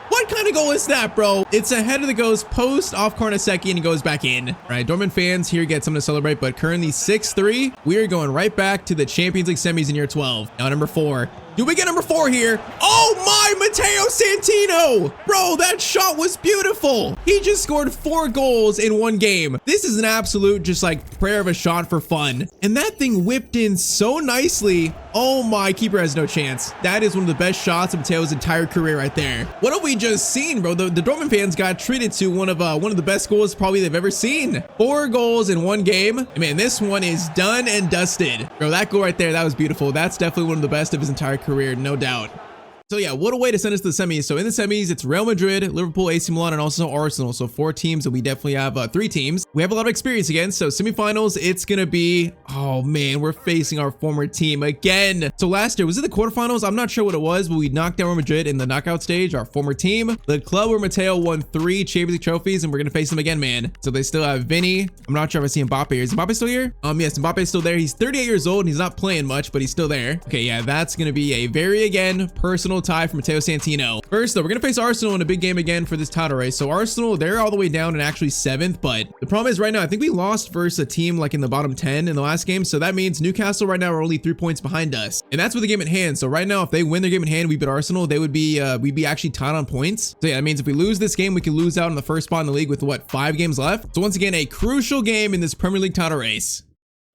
[SPEAKER 1] What kind of goal is that, bro? It's ahead of the goals, post off Karnaseki, and he goes back in. All right, Dortmund fans here get something to celebrate, but currently 6-3. We are going right back to the Champions League semis in year 12. Now number 4. Do we get number 4 here? Oh my, Matteo Santino! Bro, that shot was beautiful. He just scored 4 goals in 1 game. This is an absolute just like prayer of a shot for fun. And that thing whipped in so nicely. Oh my, keeper has no chance. That is one of the best shots of Matteo's entire career right there. What have we just seen, bro? The Dortmund fans got treated to one of the best goals probably they've ever seen. 4 goals in 1 game. I mean, this one is done and dusted. Bro, that goal right there, that was beautiful. That's definitely one of the best of his entire career, no doubt. So yeah, what a way to send us to the semis. So in the semis, it's Real Madrid, Liverpool, AC Milan, and also Arsenal. So 4 teams, and we definitely have 3 teams. We have a lot of experience against. So semifinals, it's gonna be, oh man, we're facing our former team again. So last year, was it the quarterfinals? I'm not sure what it was, but we knocked down Real Madrid in the knockout stage, our former team. The club where Matteo won 3 Champions League trophies, and we're gonna face them again, man. So they still have Vinny. I'm not sure if I see Mbappe here. Is Mbappe still here? Yes, Mbappe's still there. He's 38 years old, and he's not playing much, but he's still there. Okay, yeah, that's gonna be a very, again, personal tie for Matteo Santino. First though, we're gonna face Arsenal in a big game again for this title race. So Arsenal, they're all the way down and actually 7th, but the problem is right now, I think we lost versus a team like in the bottom 10 in the last game. So that means Newcastle right now are only 3 points behind us. And that's with the game at hand. So right now, if they win their game at hand, we beat Arsenal, they would be, we'd be actually tied on points. So yeah, that means if we lose this game, we can lose out on the first spot in the league with what, 5 games left. So once again, a crucial game in this Premier League title race.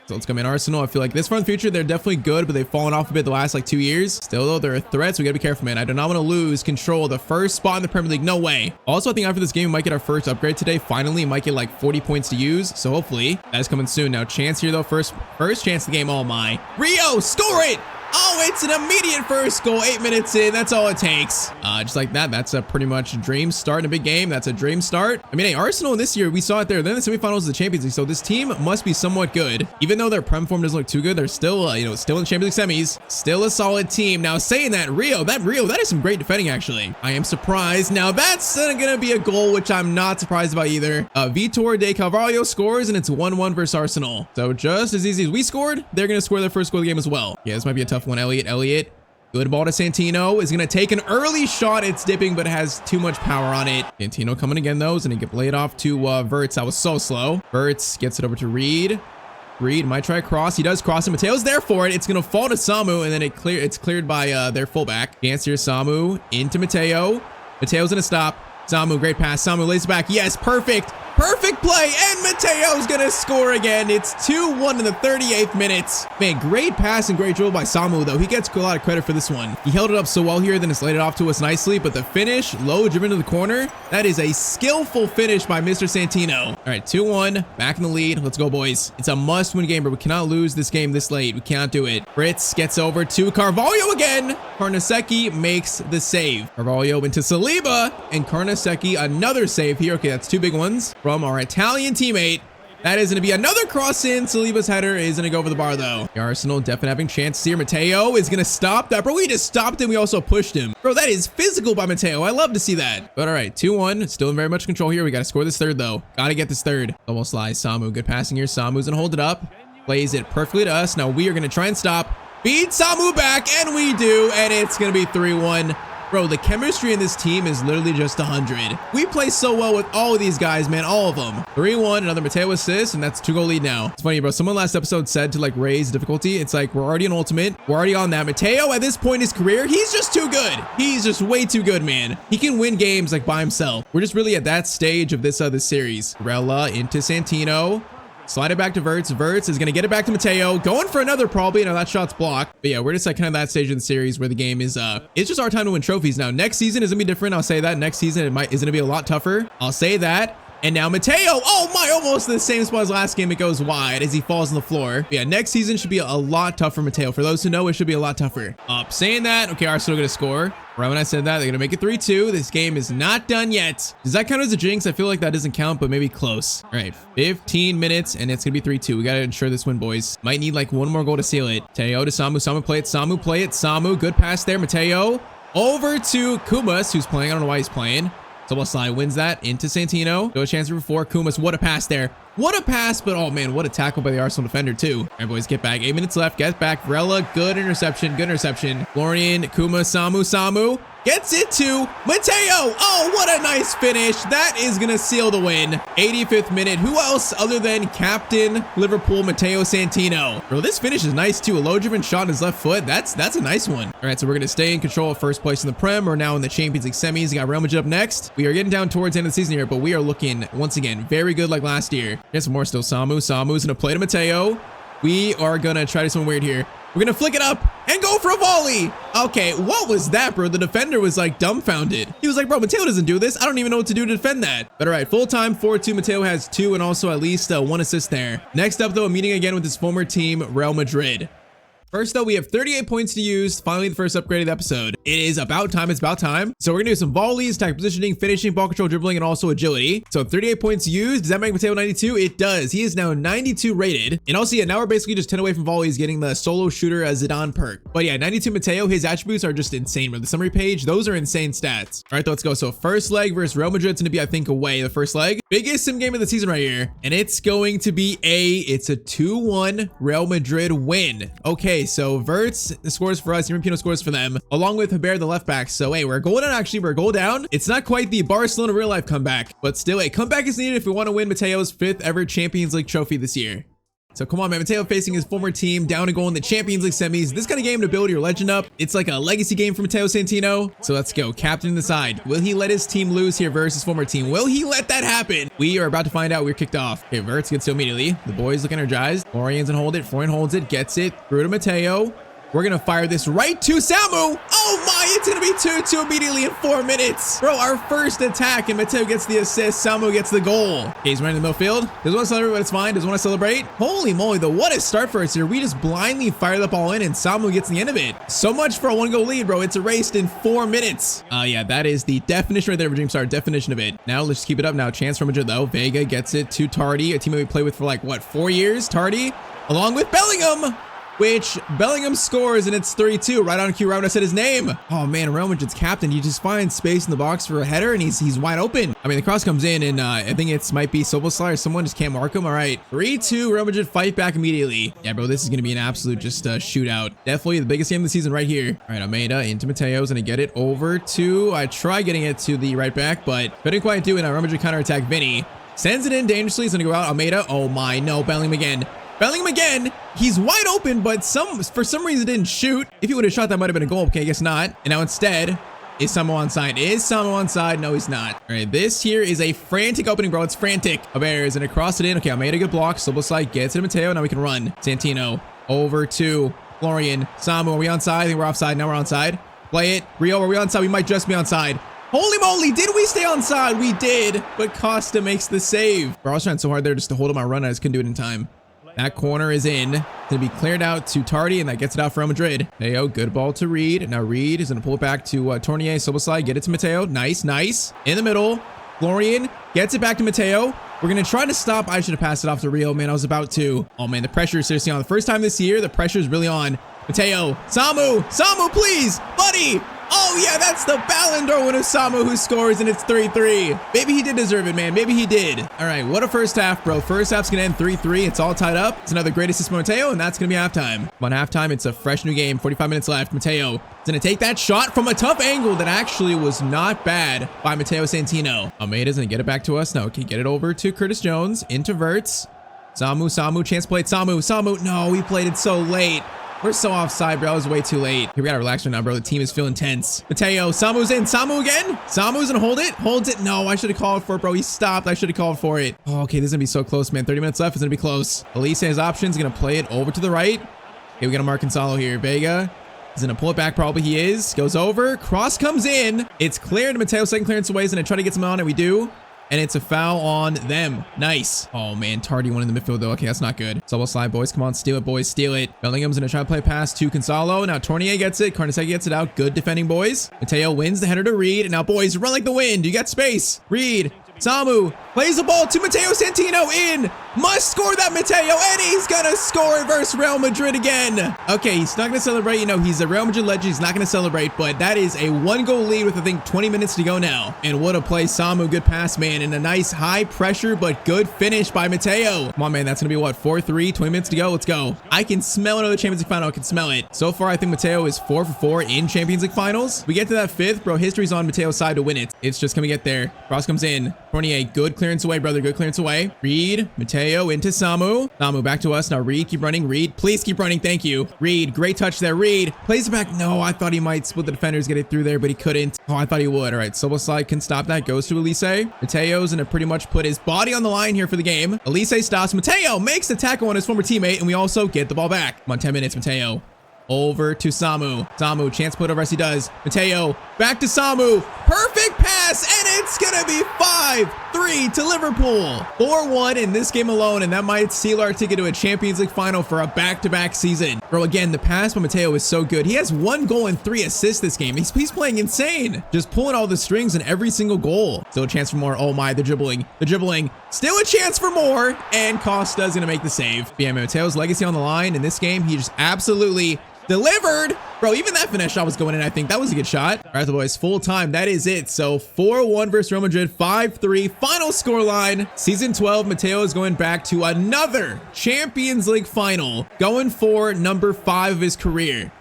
[SPEAKER 1] So let's come in Arsenal. I feel like this far in the future, they're definitely good, but they've fallen off a bit the last like 2 years. Still though, they're a threat, so we gotta be careful, man. I do not want to lose control of the first spot in the Premier League. No way. Also, I think after this game, we might get our first upgrade today. Finally, might get like 40 points to use. So hopefully that is coming soon. Now chance here though, first chance of the game. Oh my. Rio, score it! Oh, it's an immediate first goal, 8 minutes in. That's all it takes. Just like that. That's a pretty much dream start in a big game. That's a dream start. I mean, hey, Arsenal this year, we saw it there. They're in the semifinals of the Champions League. So this team must be somewhat good. Even though their Prem form doesn't look too good, they're still, still in the Champions League semis. Still a solid team. Now saying that, Rio, that is some great defending actually. I am surprised. Now that's gonna be a goal, which I'm not surprised about either. Vitor de Carvalho scores and it's 1-1 versus Arsenal. So just as easy as we scored, they're gonna score their first goal of the game as well. Yeah, this might be a tough one. Elliot. Good ball to Santino. Is going to take an early shot. It's dipping, but has too much power on it. Santino coming again, though. Is going to get laid off to Verts. That was so slow. Verts gets it over to Reed. Reed might try a cross. He does cross, and Mateo's there for it. It's going to fall to Samu, and then it's cleared by their fullback. Chance here, Samu into Matteo. Mateo's going to stop. Samu, great pass. Samu lays back. Yes, perfect. Perfect play, and Mateo's gonna score again. It's 2-1 in the 38th minutes. Man, great pass and great dribble by Samu, though. He gets a lot of credit for this one. He held it up so well here, then it's laid it off to us nicely, but the finish, low driven to the corner, that is a skillful finish by Mr. Santino. All right, 2-1, back in the lead. Let's go, boys. It's a must-win game, but we cannot lose this game this late. We cannot do it. Fritz gets over to Carvalho again. Karnaseki makes the save. Carvalho into Saliba, and Karnaseki another save here. Okay, that's 2 big ones from our Italian teammate. That is going to be another cross in. Saliba's header is going to go over the bar, though. The Arsenal definitely having chances here. Matteo is going to stop that. Bro, we just stopped him. We also pushed him. Bro, that is physical by Matteo. I love to see that. But all right, 2-1. Still in very much control here. We got to score this third, though. Got to get this third. Almost lies. Samu. Good passing here. Samu's going to hold it up. Plays it perfectly to us. Now we are going to try and stop. Feed Samu back, and we do. And it's going to be 3-1. Bro, the chemistry in this team is literally just 100. We play so well with all of these guys, man. All of them. 3-1, another Matteo assist, and that's 2-goal lead now. It's funny, bro. Someone last episode said to like raise difficulty. It's like we're already on ultimate. We're already on that. Matteo, at this point in his career, he's just too good. He's just way too good, man. He can win games like by himself. We're just really at that stage of this series. Rella into Santino. Slide it back to Verts. Verts is going to get it back to Matteo. Going for another probably. Now that shot's blocked. But yeah, we're just like kind of that stage in the series where the game is, it's just our time to win trophies now. Next season is going to be different. I'll say that. Next season is going to be a lot tougher. I'll say that. And now Matteo, oh my, almost the same spot as last game. It goes wide as he falls on the floor. But yeah, next season should be a lot tougher, Matteo. For those who know, it should be a lot tougher. Saying that, okay, Arsenal going to score. Right when I said that, they're going to make it 3-2. This game is not done yet. Does that count as a jinx? I feel like that doesn't count, but maybe close. All right, 15 minutes, and it's going to be 3-2. We got to ensure this win, boys. Might need like one more goal to seal it. Matteo to Samu. Samu play it. Samu play it. Samu, good pass there. Matteo over to Kumas, who's playing. I don't know why he's playing. Soboslai wins that into Santino. No chance for 4. Kumas, what a pass there. What a pass, but oh man, what a tackle by the Arsenal defender too. All right, boys, get back. 8 minutes left. Get back. Varela, good interception. Good interception. Florian, Kumas, Samu. Gets it to Matteo. Oh, what a nice finish. That is going to seal the win. 85th minute. Who else other than Captain Liverpool, Matteo Santino? Bro, this finish is nice too. A low-driven shot on his left foot. That's a nice one. All right, so we're going to stay in control of first place in the Prem. We're now in the Champions League semis. We got Real Madrid up next. We are getting down towards the end of the season here, but we are looking, once again, very good like last year. Get some more still. Samu's going to play to Matteo. We are going to try to do something weird here. We're going to flick it up and go for a volley. Okay, what was that, bro? The defender was like dumbfounded. He was like, bro, Matteo doesn't do this. I don't even know what to do to defend that. But all right, full time 4-2. Matteo has 2 and also at least 1 assist there. Next up, though, a meeting again with his former team, Real Madrid. First, though, we have 38 points to use. Finally, the first upgrade of the episode. It is about time. It's about time. So we're going to do some volleys, tactical positioning, finishing, ball control, dribbling, and also agility. So 38 points used. Does that make Matteo 92? It does. He is now 92 rated. And also, yeah, now we're basically just 10 away from volleys, getting the solo shooter as Zidane perk. But yeah, 92 Matteo, his attributes are just insane, bro. The summary page, those are insane stats. All right, let's go. So first leg versus Real Madrid's going to be, I think, away. The first leg. Biggest sim game of the season right here. And it's going to be it's a 2-1 Real Madrid win. Okay, so Verts scores for us, Pino scores for them, along with Haber, the left back. So, hey, we're a goal down, actually. We're a goal down. It's not quite the Barcelona real life comeback, but still, a comeback is needed if we want to win Matteo's 5th ever Champions League trophy this year. So come on, man. Matteo facing his former team, down a goal in the Champions League semis. This kind of game to build your legend up. It's like a legacy game for Matteo Santino. So let's go. Captain the side. Will he let his team lose here versus former team? Will he let that happen? We are about to find out. We're kicked off. Okay, Verts gets to immediately. The boys look energized. Florian's gonna hold it. Florian holds it, gets it through to Matteo. We're going to fire this right to Samu. Oh my, it's going to be 2-2 immediately in 4 minutes. Bro, our first attack, and Matteo gets the assist. Samu gets the goal. Okay, he's running the midfield. Doesn't want to celebrate, but it's fine. Doesn't want to celebrate. Holy moly, though. What a start for us here. We just blindly fired the ball in, and Samu gets the end of it. So much for a 1-goal lead, bro. It's erased in 4 minutes. Yeah, that is the definition right there, Dream Star. Definition of it. Now, let's keep it up now. Chance for Madrid, though. Vega gets it to Tardy, a teammate we played with for like, what, 4 years? Tardy, along with Bellingham, which Bellingham scores, and it's 3-2 right on cue, right when I said his name. Oh man, Real Madrid's captain, he just finds space in the box for a header, and he's wide open. I mean, the cross comes in, and I think it might be Soboslai or someone just can't mark him. All right, 3-2, Real Madrid fight back immediately. Yeah, bro, this is gonna be an absolute just shootout. Definitely the biggest game of the season right here. All right, Almeida into Matteo's, gonna get it over to, I try getting it to the right back, but couldn't quite do it. Now Real Madrid counterattack. Vinny sends it in dangerously. He's gonna go out. Almeida, oh my, no, Bellingham again. Bellingham again. He's wide open, but for some reason didn't shoot. If he would have shot, that might have been a goal. Okay, I guess not. And now instead, is Samu onside? Is Samu onside? No, he's not. All right, this here is a frantic opening, bro. It's frantic. Haber is gonna cross it in. Okay, I made a good block. Soboslai gets it to Matteo. Now we can run. Santino over to Florian. Samu, are we onside? I think we're offside. Now we're onside. Play it. Rio, are we onside? We might just be onside. Holy moly, did we stay onside? We did, but Costa makes the save. Bro, I was trying so hard there just to hold up my run. I just couldn't do it in time. That corner is in. It's going to be cleared out to Tardy, and that gets it out for Real Madrid. Matteo, good ball to Reed. Now Reed is going to pull it back to Tournier. Soboslai, get it to Matteo. Nice, nice. In the middle. Florian gets it back to Matteo. We're going to try to stop. I should have passed it off to Rio, man. I was about to. Oh, man, the pressure is seriously on. The first time this year, the pressure is really on. Matteo, Samu, please, buddy. Oh, yeah, that's the Ballon d'Or winner, Samu, who scores, and it's 3-3. Maybe he did deserve it, man. Maybe he did. All right, what a first half, bro. First half's going to end 3-3. It's all tied up. It's another great assist from Matteo, and that's going to be halftime. On halftime, it's a fresh new game. 45 minutes left. Matteo is going to take that shot from a tough angle that actually was not bad by Matteo Santino. Almeida's going to get it back to us. No, okay, get it over to Curtis Jones. Into Verts. Samu, chance play. Samu. No, he played it so late. We're so offside, bro. I was way too late. Here, we gotta relax right now, bro. The team is feeling tense. Matteo, Samu's in. Samu again. Samu's gonna hold it. Holds it. No, I should have called for it, bro. He stopped. I should have called for it. Oh, okay, this is gonna be so close, man. 30 minutes left. It's gonna be close. Elise has options. Gonna play it over to the right. Okay, we got a Mark Gonzalo here. Vega. He's gonna pull it back, probably he is. Goes over. Cross comes in. It's cleared. Matteo second clearance away. He's gonna try to get some on, and we do. And it's a foul on them. Nice. Oh, man. Tardy one in the midfield, though. Okay, that's not good. Double slide, boys. Come on. Steal it, boys. Steal it. Bellingham's going to try to play pass to Gonzalo. Now, Tournier gets it. Carnesecchi gets it out. Good defending, boys. Matteo wins the header to Reed. And now, boys, run like the wind. You got space. Reed. Samu plays the ball to Matteo Santino in. Must score that, Matteo, and he's gonna score versus Real Madrid again. Okay, he's not gonna celebrate. You know, he's a Real Madrid legend. He's not gonna celebrate, but that is a 1-goal lead with, I think, 20 minutes to go now. And what a play, Samu. Good pass, man, and a nice high pressure, but good finish by Matteo. Come on, man. That's gonna be what, 4-3, 20 minutes to go. Let's go. I can smell another Champions League final. I can smell it. So far, I think Matteo is 4 for 4 in Champions League finals. We get to that 5th, bro. History's on Matteo's side to win it. It's just, can we get there? Cross comes in. Tournier, good clearance away, brother. Good clearance away. Reed, Matteo into Samu. Samu back to us. Now Reed, keep running. Reed, please keep running. Thank you. Reed, great touch there. Reed plays it back. No, I thought he might split the defenders, get it through there, but he couldn't. Oh, I thought he would. All right, Silva slide can stop that. Goes to Elise. Matteo's gonna pretty much put his body on the line here for the game. Elise stops. Matteo makes the tackle on his former teammate, and we also get the ball back. Come on, 10 minutes, Matteo. Over to Samu. Samu, chance put over as he does. Matteo, back to Samu. Perfect pass, and it's gonna be 5-3 to Liverpool. 4-1 in this game alone, and that might seal our ticket to a Champions League final for a back-to-back season. Bro, again, the pass by Matteo is so good. He has 1 goal and 3 assists this game. He's playing insane. Just pulling all the strings in every single goal. Still a chance for more. Oh my, the dribbling. Still a chance for more, and Costa's gonna make the save. But yeah, Matteo's legacy on the line in this game. He just absolutely delivered. Bro, even that finish shot was going in, I think. That was a good shot. All right, the boys, full time. That is it. So 4-1 versus Real Madrid, 5-3. Final scoreline. Season 12, Matteo is going back to another Champions League final, going for number 5 of his career.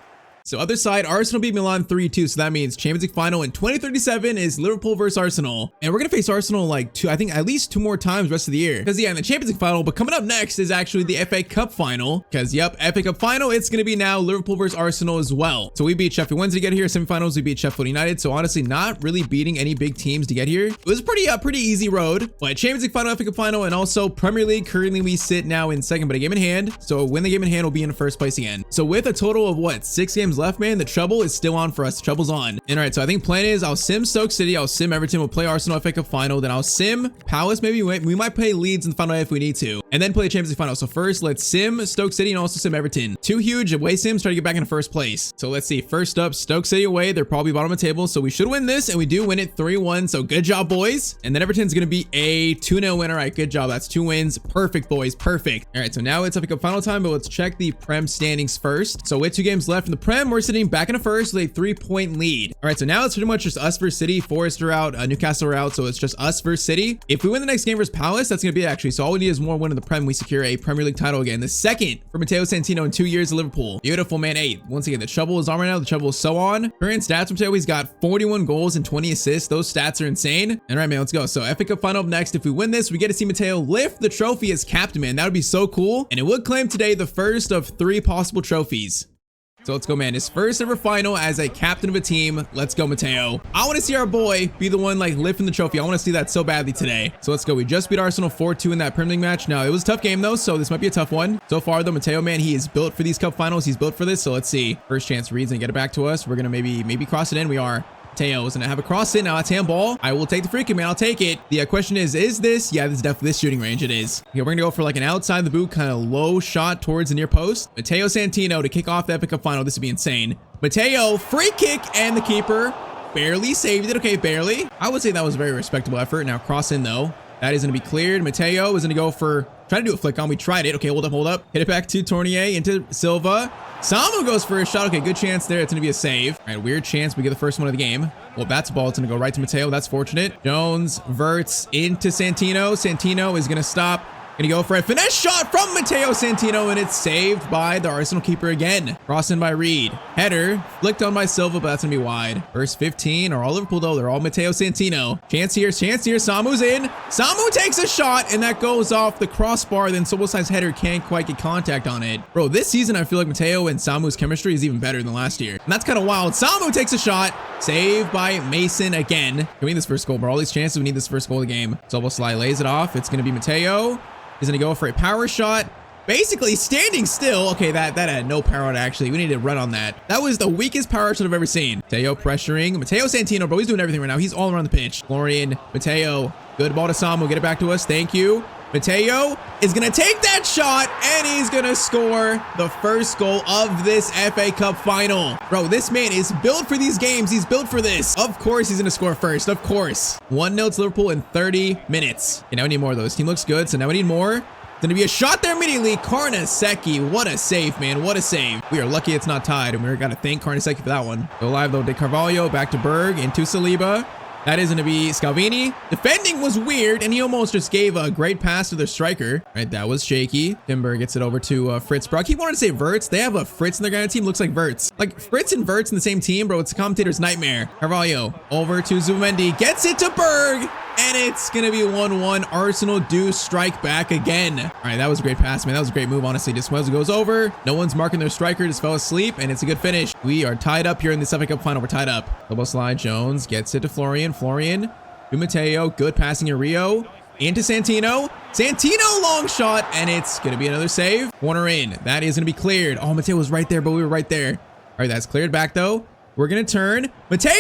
[SPEAKER 1] So other side, Arsenal beat Milan 3-2. So that means Champions League final in 2037 is Liverpool versus Arsenal. And we're going to face Arsenal like I think at least 2 more times rest of the year. Because yeah, in the Champions League final, but coming up next is actually the FA Cup final. Because yep, FA Cup final, it's going to be now Liverpool versus Arsenal as well. So we beat Sheffield Wednesday to get here. Semifinals, we beat Sheffield United. So honestly, not really beating any big teams to get here. It was a pretty easy road. But Champions League final, FA Cup final, and also Premier League. Currently, we sit now in second, but a game in hand. So win the game in hand, we'll be in first place again. So with a total of what, 6 games left, man, the trouble is still on for us. The trouble's on. And all right, so I think plan is I'll sim Stoke City, I'll sim Everton, we'll play Arsenal FA Cup final, then I'll sim Palace. Maybe we might play Leeds in the final if we need to, and then play the Champions League final. So first, let's sim Stoke City and also sim Everton. 2 huge away sims, try to get back in first place. So let's see. First up, Stoke City away. They're probably bottom of the table, so we should win this, and we do win it 3-1. So good job, boys. And then Everton's gonna be a 2-0 win. All right, good job. That's 2 wins. Perfect, boys. Perfect. All right, so now it's FA Cup final time, but let's check the Prem standings first. So with 2 games left in the Prem, we're sitting back in a first with a 3-point lead. All right, so now it's pretty much just us versus City. Forest are out, Newcastle are out, so it's just us versus City. If we win the next game versus Palace, that's gonna be it actually. So all we need is more win in the Prem. We secure a Premier League title again, the second for Matteo Santino in 2 years at Liverpool. Beautiful, man. 8. Once again, the trouble is on right now. The trouble is so on. Current stats from Matteo, he's got 41 goals and 20 assists. Those stats are insane. All right, man, let's go. So FA Cup final up next. If we win this, we get to see Matteo lift the trophy as captain, man. That would be so cool. And it would claim today the first of 3 possible trophies. So let's go, man. His first ever final as a captain of a team. Let's go, Matteo. I want to see our boy be the one like lifting the trophy. I want to see that so badly today. So let's go. We just beat Arsenal 4-2 in that Premier League match. Now, it was a tough game though, so this might be a tough one. So far though, Matteo, man, he is built for these cup finals. He's built for this. So let's see. First chance, Reed's gonna get it back to us. We're gonna maybe cross it in. We are. Matteo is gonna have a cross in. Now it's handball. I will take the free kick, man. I'll take it. The question is this? Yeah, this is definitely this shooting range. It is. Okay, we're gonna go for like an outside the boot kind of low shot towards the near post. Matteo Santino to kick off the FA Cup final. This would be insane. Matteo, free kick, and the keeper barely saved it. Okay, barely. I would say that was a very respectable effort. Now cross in though. That is going to be cleared. Matteo is going to go for, try to do a flick on. We tried it. Okay, hold up. Hit it back to Tournier into Silva. Samu goes for a shot. Okay, good chance there. It's going to be a save. All right, weird chance. We get the first one of the game. Well, that's a ball. It's going to go right to Matteo. That's fortunate. Jones, Verts into Santino. Santino is going to stop. Gonna go for a finesse shot from Matteo Santino, and it's saved by the Arsenal keeper again. Crossed in by Reed. Header flicked on by Silva, but that's gonna be wide. First 15 are all Liverpool though. They're all Matteo Santino. Chance here. Samu's in. Samu takes a shot, and that goes off the crossbar. Then Soboslai's header can't quite get contact on it. Bro, this season I feel like Matteo and Samu's chemistry is even better than last year, and that's kind of wild. Samu takes a shot. Saved by Mason again. Can we need this first goal, bro? All these chances, we need this first goal of the game. Soboslai lays it off. It's gonna be Matteo. He's gonna go for a power shot. Basically standing still. Okay, that had no power on it, actually. We need to run on that. That was the weakest power shot I've ever seen. Matteo pressuring. Matteo Santino, bro, he's doing everything right now. He's all around the pitch. Florian, Matteo, good ball to Samu. Get it back to us. Thank you. Matteo is gonna take that shot, and he's gonna score the first goal of this FA Cup final. Bro, this man is built for these games. He's built for this. Of course he's gonna score first. Of course. 1-0 to Liverpool in 30 minutes. Okay, now we need more of those. Team looks good, so now we need more. Gonna be a shot there immediately. Karnaseki, what a save, man. What a save. We are lucky it's not tied, and we're gonna thank Karnaseki for that one. Go live though. De Carvalho back to Berg into Saliba. That is going to be Scalvini. Defending was weird, and he almost just gave a great pass to their striker. Right, that was shaky. Timber gets it over to Fritz. Bro, I keep wanting to say Verts. They have a Fritz in their kind of team. Looks like Verts. Like, Fritz and Verts in the same team, bro. It's a commentator's nightmare. Carvalho over to Zumendi. Gets it to Berg. And it's going to be 1-1. Arsenal do strike back again. All right, that was a great pass, man. That was a great move, honestly. Just goes over. No one's marking their striker. Just fell asleep, and it's a good finish. We are tied up here in the FA Cup final. We're tied up. Double slide. Jones gets it to Florian. Florian to Matteo. Good passing in Rio. Into Santino. Santino long shot, and it's going to be another save. Corner in. That is going to be cleared. Oh, Matteo was right there, but we were right there. All right, that's cleared back, though. We're going to turn. Matteo!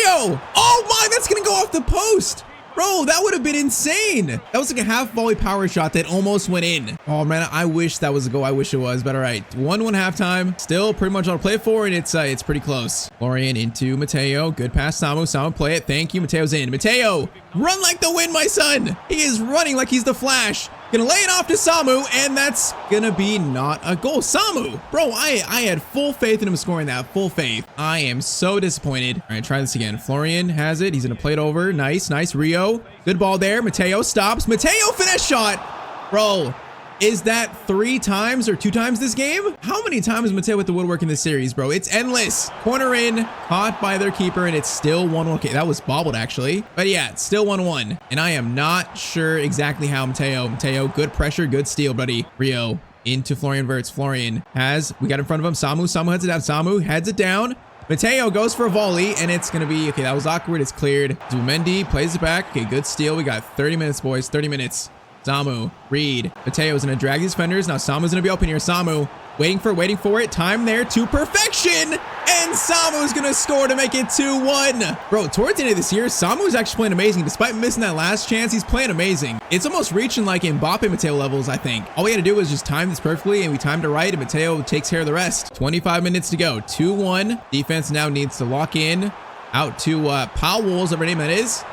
[SPEAKER 1] Oh, my! That's going to go off the post. Bro, that would have been insane. That was like a half volley power shot that almost went in. Oh man, I wish that was a goal. I wish it was, but all right. 1-1 halftime. Still pretty much all to play for, and it's pretty close. Florian into Matteo. Good pass, Samu. Samu play it. Thank you. Mateo's in. Matteo, run like the wind, my son. He is running like he's the Flash. Gonna lay it off to Samu, and that's gonna be not a goal. Samu, bro, I had full faith in him scoring that. Full faith. I am so disappointed. All right, try this again. Florian has it. He's gonna play it over. Nice. Rio. Good ball there. Matteo stops. Matteo finesse shot. Bro, is that 3 times or 2 times this game? How many times Matteo with the woodwork in this series, bro? It's endless. Corner in, caught by their keeper, and it's still 1-1. Okay, that was bobbled actually. But yeah, it's still 1-1. And I am not sure exactly how Matteo, good pressure, good steal, buddy. Rio into Florian Wirtz. Florian we got in front of him. Samu heads it down. Samu heads it down. Matteo goes for a volley, and it's going to be, okay, that was awkward. It's cleared. Zumendi plays it back. Okay, good steal. We got 30 minutes, boys. 30 minutes. Samu, Reed, Matteo's gonna drag these defenders. Now Samu's gonna be open here. Samu, waiting for it. Time there to perfection. And Samu's gonna score to make it 2-1. Bro, towards the end of this year, Samu's actually playing amazing. Despite missing that last chance, he's playing amazing. It's almost reaching like Mbappe Matteo levels, I think. All we had to do was just time this perfectly, and we timed it right, and Matteo takes care of the rest. 25 minutes to go. 2-1. Defense now needs to lock in. Out to Powell, whatever name that is.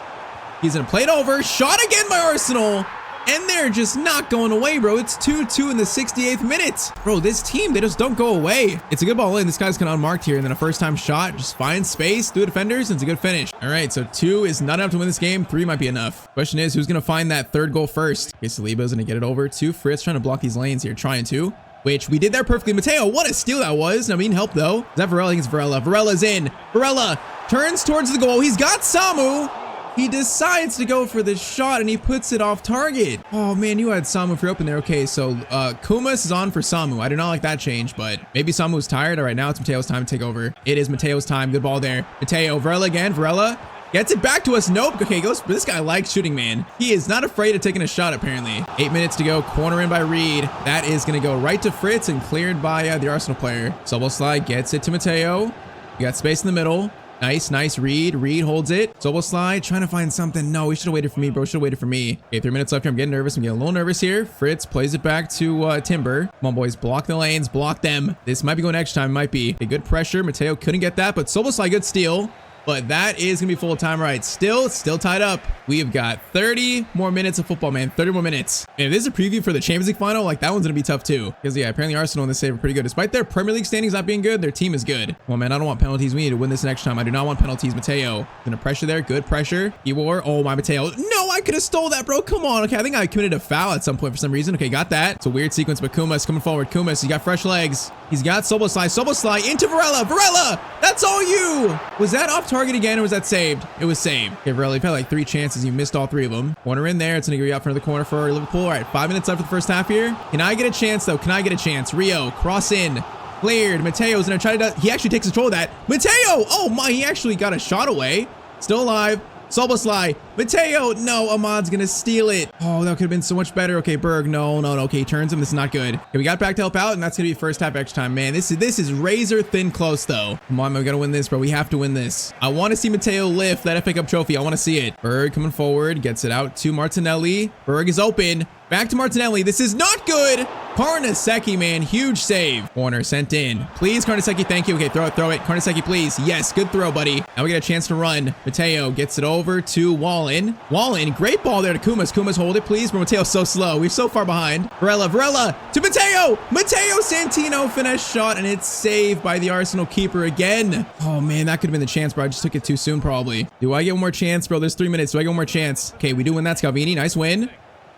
[SPEAKER 1] He's gonna play it over. Shot again by Arsenal. And they're just not going away, bro. It's 2-2 in the 68th minute. Bro, this team, they just don't go away. It's a good ball in. This guy's kind of unmarked here. And then a first-time shot. Just finds space through defenders, and it's a good finish. All right, so 2 is not enough to win this game. 3 might be enough. Question is, who's going to find that 3rd goal first? Okay, Saliba's going to get it over to Fritz, trying to block these lanes here. Trying to. Which we did there perfectly. Matteo, what a steal that was. I mean, help, though. Is that Varela? I think it's Varela. Varela's in. Varela turns towards the goal. He's got Samu. He decides to go for the shot, and he puts it off target. Oh, man, you had Samu for open there. Okay, so Kumas is on for Samu. I do not like that change, but maybe Samu's tired. All right, now it's Mateo's time to take over. It is Mateo's time. Good ball there. Matteo, Varela again. Varela gets it back to us. Nope. Okay, goes. This guy likes shooting, man. He is not afraid of taking a shot, apparently. 8 minutes to go. Corner in by Reed. That is going to go right to Fritz and cleared by the Arsenal player. Soboslai gets it to Matteo. You got space in the middle. Nice. Reed holds it. Soboslai trying to find something. No, he should have waited for me, bro. Should have waited for me. Okay, 3 minutes left here. I'm getting nervous. I'm getting a little nervous here. Fritz plays it back to Timber. Come on, boys. Block the lanes. Block them. This might be going extra time. Might be. Okay, good pressure. Matteo couldn't get that, but Soboslai, good steal. but that is gonna be full time. Right, still tied up. We have got 30 more minutes of football, man. 30 more minutes. And if this is a preview for the Champions League final, like that one's gonna be tough too. Because yeah, apparently Arsenal in this save are pretty good. Despite their Premier League standings not being good, their team is good. Well, man, I don't want penalties. We need to win this next time. I do not want penalties. Matteo gonna pressure there. Good pressure. Ewar. Oh my, Matteo. No, I could have stole that, bro. Come on. Okay, I think I committed a foul at some point for some reason. Okay, got that. It's a weird sequence, but Kumas coming forward. Kumas, he's got fresh legs. He's got Soboslai into Varela. Varela, that's all you. Was that off target again, or was that saved? It was saved. Okay, Varela, you've had like 3 chances. You missed all 3 of them. Corner in there. It's gonna go out front of the corner for Liverpool. All right, 5 minutes left for the first half here. Can I get a chance though? Can I get a chance? Rio, cross in. Cleared. Mateo's gonna try to, he actually takes control of that. Matteo, oh my, he actually got a shot away. Still alive. Soboslai. Matteo, no, Ahmad's gonna steal it. Oh, that could have been so much better. Okay, Berg, no. Okay, he turns him. This is not good. Okay, we got back to help out, and that's gonna be first half extra time. Man, this is razor thin close though. Come on, man, we gotta win this, bro. We have to win this. I want to see Matteo lift that FA Cup trophy. I want to see it. Berg coming forward, gets it out to Martinelli. Berg is open. Back to Martinelli. This is not good. Karnaseki, man, huge save. Corner sent in. Please, Karnaseki, thank you. Okay, throw it. Karnaseki, please. Yes, good throw, buddy. Now we get a chance to run. Matteo gets it over to Wallen. Wallen, great ball there to Kumas. Kumas, hold it, please. But Matteo's so slow. We're so far behind. Varela to Matteo. Matteo Santino finesse shot, and it's saved by the Arsenal keeper again. Oh, man, that could have been the chance, bro. I just took it too soon, probably. Do I get one more chance, bro? There's 3 minutes. Do I get one more chance? Okay, we do win that, Scalvini. Nice win.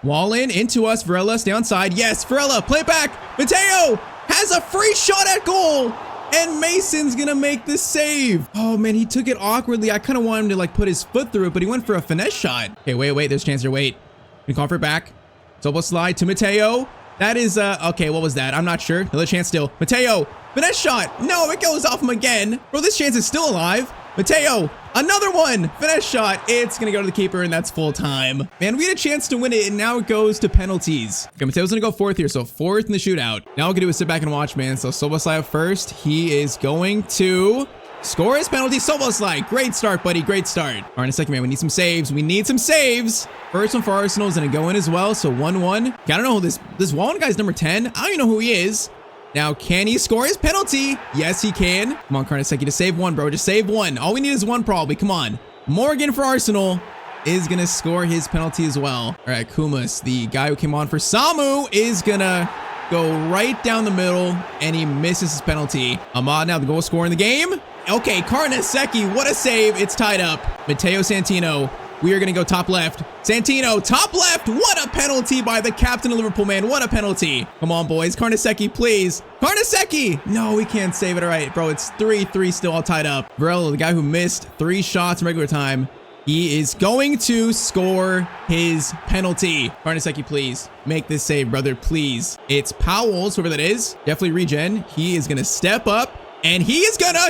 [SPEAKER 1] Wallen into us. Varela, stay on side. Yes, Varela, play it back. Matteo has a free shot at goal. And Mason's gonna make the save. Oh, man, he took it awkwardly. I kind of wanted him to, like, put his foot through it, but he went for a finesse shot. Okay, wait. There's a chance here. Wait. We call for it back. Soboslai to Matteo. That is, okay, what was that? I'm not sure. Another chance still. Matteo, finesse shot. No, it goes off him again. Bro, this chance is still alive. Matteo, another one. Finesse shot. It's going to go to the keeper, and that's full time. Man, we had a chance to win it, and now it goes to penalties. Okay, Matteo's going to go 4th here, so 4th in the shootout. Now all we can do is sit back and watch, man. So Soboslai up first. He is going to score his penalty. Soboslai, great start, buddy. Great start. All right, in a second, man. We need some saves. First one for Arsenal is going to go in as well, so 1-1. I don't know who this Wallen guy's number 10. I don't even know who he is. Now, can he score his penalty? Yes, he can. Come on, Karnaseki, to save one, bro. Just save one. All we need is one, probably. Come on. Morgan for Arsenal is going to score his penalty as well. All right, Kumas, the guy who came on for Samu, is going to go right down the middle, and he misses his penalty. Ahmad now the goal scorer in the game. Okay, Karnaseki, what a save. It's tied up. Matteo Santino. We are going to go top left. Santino, top left. What a penalty by the captain of Liverpool, man. What a penalty. Come on, boys. Karnaseki, please. Karnaseki. No, we can't save it. All right, bro. It's 3-3 still all tied up. Varela, the guy who missed 3 shots in regular time, he is going to score his penalty. Karnaseki, please. Make this save, brother, please. It's Powell's, whoever that is. Definitely regen. He is going to step up, and he's gonna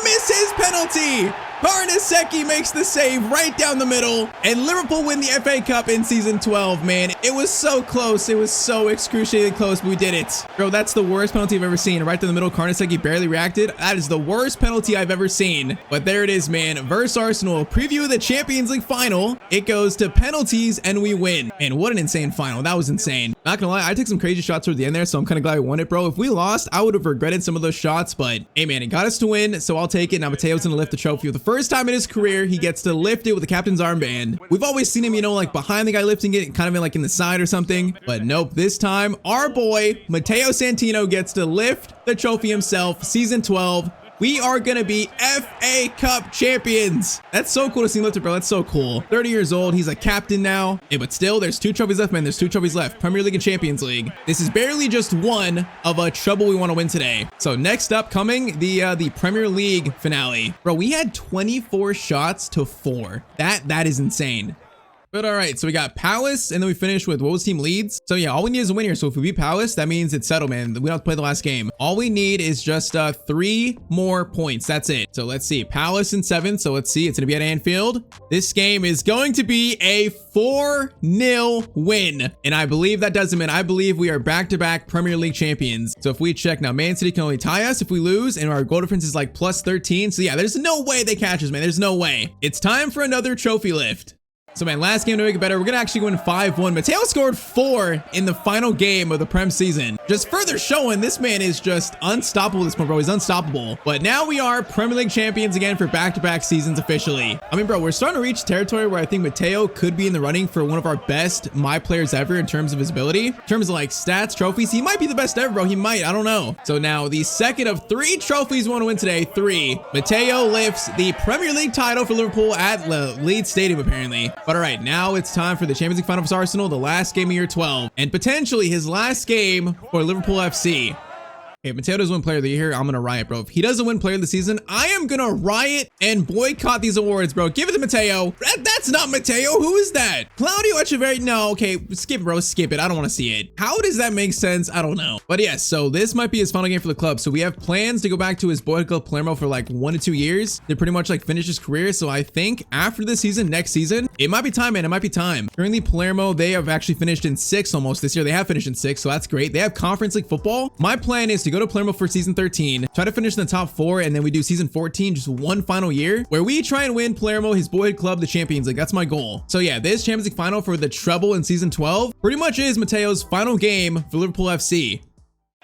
[SPEAKER 1] miss his penalty. Karnaseki makes the save right down the middle, and Liverpool win the FA Cup in season 12, man. It was so close. It was so excruciatingly close, but we did it. Bro, that's the worst penalty I've ever seen. Right down the middle, Karnaseki barely reacted. That is the worst penalty I've ever seen. But there it is, man. Versus Arsenal, preview of the Champions League final. It goes to penalties, and we win. Man, what an insane final. That was insane. Not gonna lie, I took some crazy shots towards the end there, so I'm kind of glad we won it, bro. If we lost, I would have regretted some of those shots, but hey, man, it got us to win, so I'll take it. Now, Matteo's gonna lift the trophy for the first time in his career. He gets to lift it with the captain's armband. We've always seen him, you know, like behind the guy lifting it, kind of like in the side or something, but nope, this time our boy Matteo Santino gets to lift the trophy himself. Season 12, we are gonna be FA Cup champions. That's so cool to see him lift it, bro. That's so cool. 30 years old, he's a captain now. Hey, but still, there's 2 trophies left, man. There's 2 trophies left. Premier League and Champions League. This is barely just one of a trouble we want to win today. So next up, coming the Premier League finale. Bro, we had 24 shots to 4. That is insane. But all right, so we got Palace, and then we finished with what was team Leeds. So yeah, all we need is a win here. So if we beat Palace, that means it's settled, man. We don't have to play the last game. All we need is just 3 more points. That's it. So let's see, Palace in 7th. So let's see, it's gonna be at Anfield. This game is going to be a 4-0 win, and I believe that does it, man. I believe we are back-to-back Premier League champions. So if we check now, Man City can only tie us if we lose, and our goal difference is like +13. So yeah, there's no way they catch us, man. There's no way. It's time for another trophy lift. So man, last game to make it better, we're gonna actually win 5-1. Matteo scored 4 in the final game of the Prem season. Just further showing this man is just unstoppable at this point, bro. He's unstoppable. But now we are Premier League champions again for back-to-back seasons officially. I mean, bro, we're starting to reach territory where I think Matteo could be in the running for one of our best my players ever in terms of his ability. In terms of like stats, trophies, he might be the best ever, bro. He might, I don't know. So now the second of 3 trophies we want to win today, 3. Matteo lifts the Premier League title for Liverpool at Leeds Stadium, apparently. But all right, now it's time for the Champions League final for Arsenal, the last game of year 12, and potentially his last game for Liverpool FC. If Matteo doesn't win player of the year, I'm gonna riot, bro. If he doesn't win player of the season, I am gonna riot and boycott these awards, bro. Give it to Matteo. That's not Matteo. Who is that? Claudio Echeverri? No, okay, skip it, bro. Skip it. I don't want to see it. How does that make sense? I don't know. But yes, so this might be his final game for the club. So we have plans to go back to his boyhood club Palermo for like 1 to 2 years to pretty much like finish his career. So I think after this season, next season, it might be time, man. It might be time. Currently, Palermo, they have actually finished in 6th almost this year. They have finished in 6th, so that's great. They have Conference League football. My plan is to go to Palermo for season 13, try to finish in the top 4, and then we do season 14, just one final year where we try and win Palermo, his boyhood club, the Champions League. That's my goal. So yeah, this Champions League final for the treble in season 12 pretty much is Matteo's final game for Liverpool FC.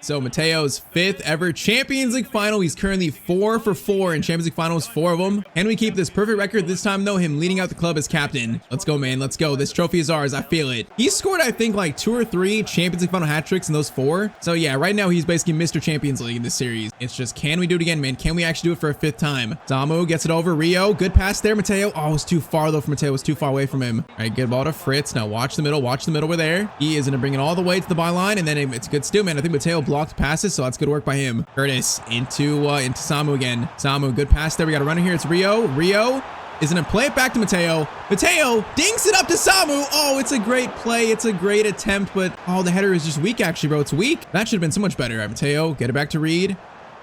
[SPEAKER 1] So Matteo's 5th ever Champions League final. He's currently 4 for 4 in Champions League finals, 4 of them. Can we keep this perfect record this time though? Him leading out the club as captain. Let's go, man. Let's go. This trophy is ours. I feel it. He scored, I think, like 2 or 3 Champions League final hat tricks in those 4. So yeah, right now he's basically Mr. Champions League in this series. It's just, can we do it again, man? Can we actually do it for a 5th time? Samu gets it over. Rio, good pass there. Matteo. Oh, it was too far though for Matteo. It was too far away from him. All right, good ball to Fritz. Now watch the middle. Watch the middle. We're there. He is gonna bring it all the way to the byline, and then it's good steal, man. I think Matteo blocked passes, so that's good work by him. Curtis into Samu again. Samu, good pass there. We got a runner here. It's Rio. Rio is gonna play it back to Matteo. Matteo dinks it up to Samu. Oh, it's a great play. It's a great attempt, but oh, the header is just weak actually, bro. It's weak. That should have been so much better. All right, Matteo, get it back to Reed.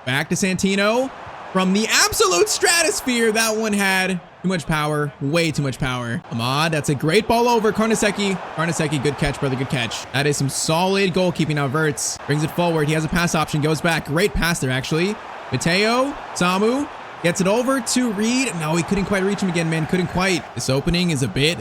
[SPEAKER 1] Back to Santino. From the absolute stratosphere, that one had too much power, way too much power. Ahmad, that's a great ball over. Karnaseki, good catch, brother, good catch. That is some solid goalkeeping. Now Verts brings it forward. He has a pass option, goes back. Great pass there, actually. Matteo, Samu, gets it over to Reed. No, he couldn't quite reach him again, man. Couldn't quite. This opening is a bit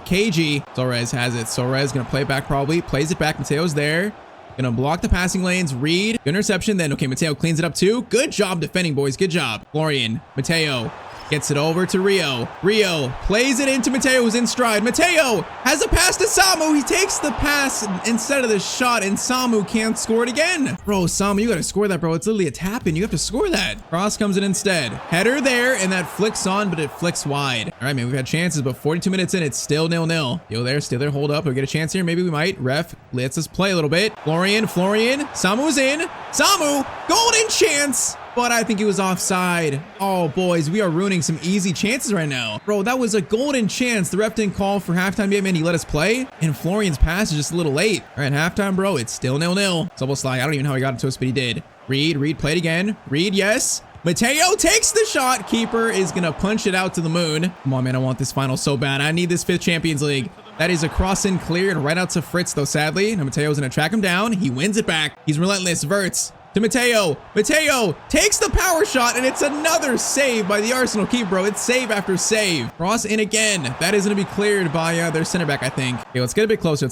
[SPEAKER 1] cagey. Torres has it. Torres gonna play it back probably. Plays it back. Mateo's there. Gonna block the passing lanes. Reed, good interception. Then, okay, Matteo cleans it up too. Good job defending, boys. Good job. Florian, Matteo gets it over to Rio. Rio plays it into Matteo, who's in stride. Matteo has a pass to Samu. He takes the pass instead of the shot, and Samu can't score it again. Bro, Samu, you gotta score that, bro. It's literally a tap-in. You have to score that. Cross comes in instead. Header there, and that flicks on, but it flicks wide. All right, man, we've had chances, but 42 minutes in, it's still 0-0. Still there, hold up. We'll get a chance here. Maybe we might. Ref lets us play a little bit. Florian, Samu's in. Samu, golden chance. But I think he was offside. Oh, boys, we are ruining some easy chances right now. Bro, that was a golden chance. The ref didn't call for halftime yet, man. He let us play. And Florian's pass is just a little late. All right, halftime, bro. It's still 0-0. It's almost like, I don't even know how he got it to us, but he did. Reed played again. Reed, yes. Matteo takes the shot. Keeper is going to punch it out to the moon. Come on, man. I want this final so bad. I need this 5th Champions League. That is a cross in cleared right out to Fritz, though, sadly. Now Matteo's going to track him down. He wins it back. He's relentless. Verts to Matteo. Matteo takes the power shot, and it's another save by the Arsenal keeper, bro. It's save after save. Cross in again. That is going to be cleared by their center back, I think. Okay, let's get a bit closer.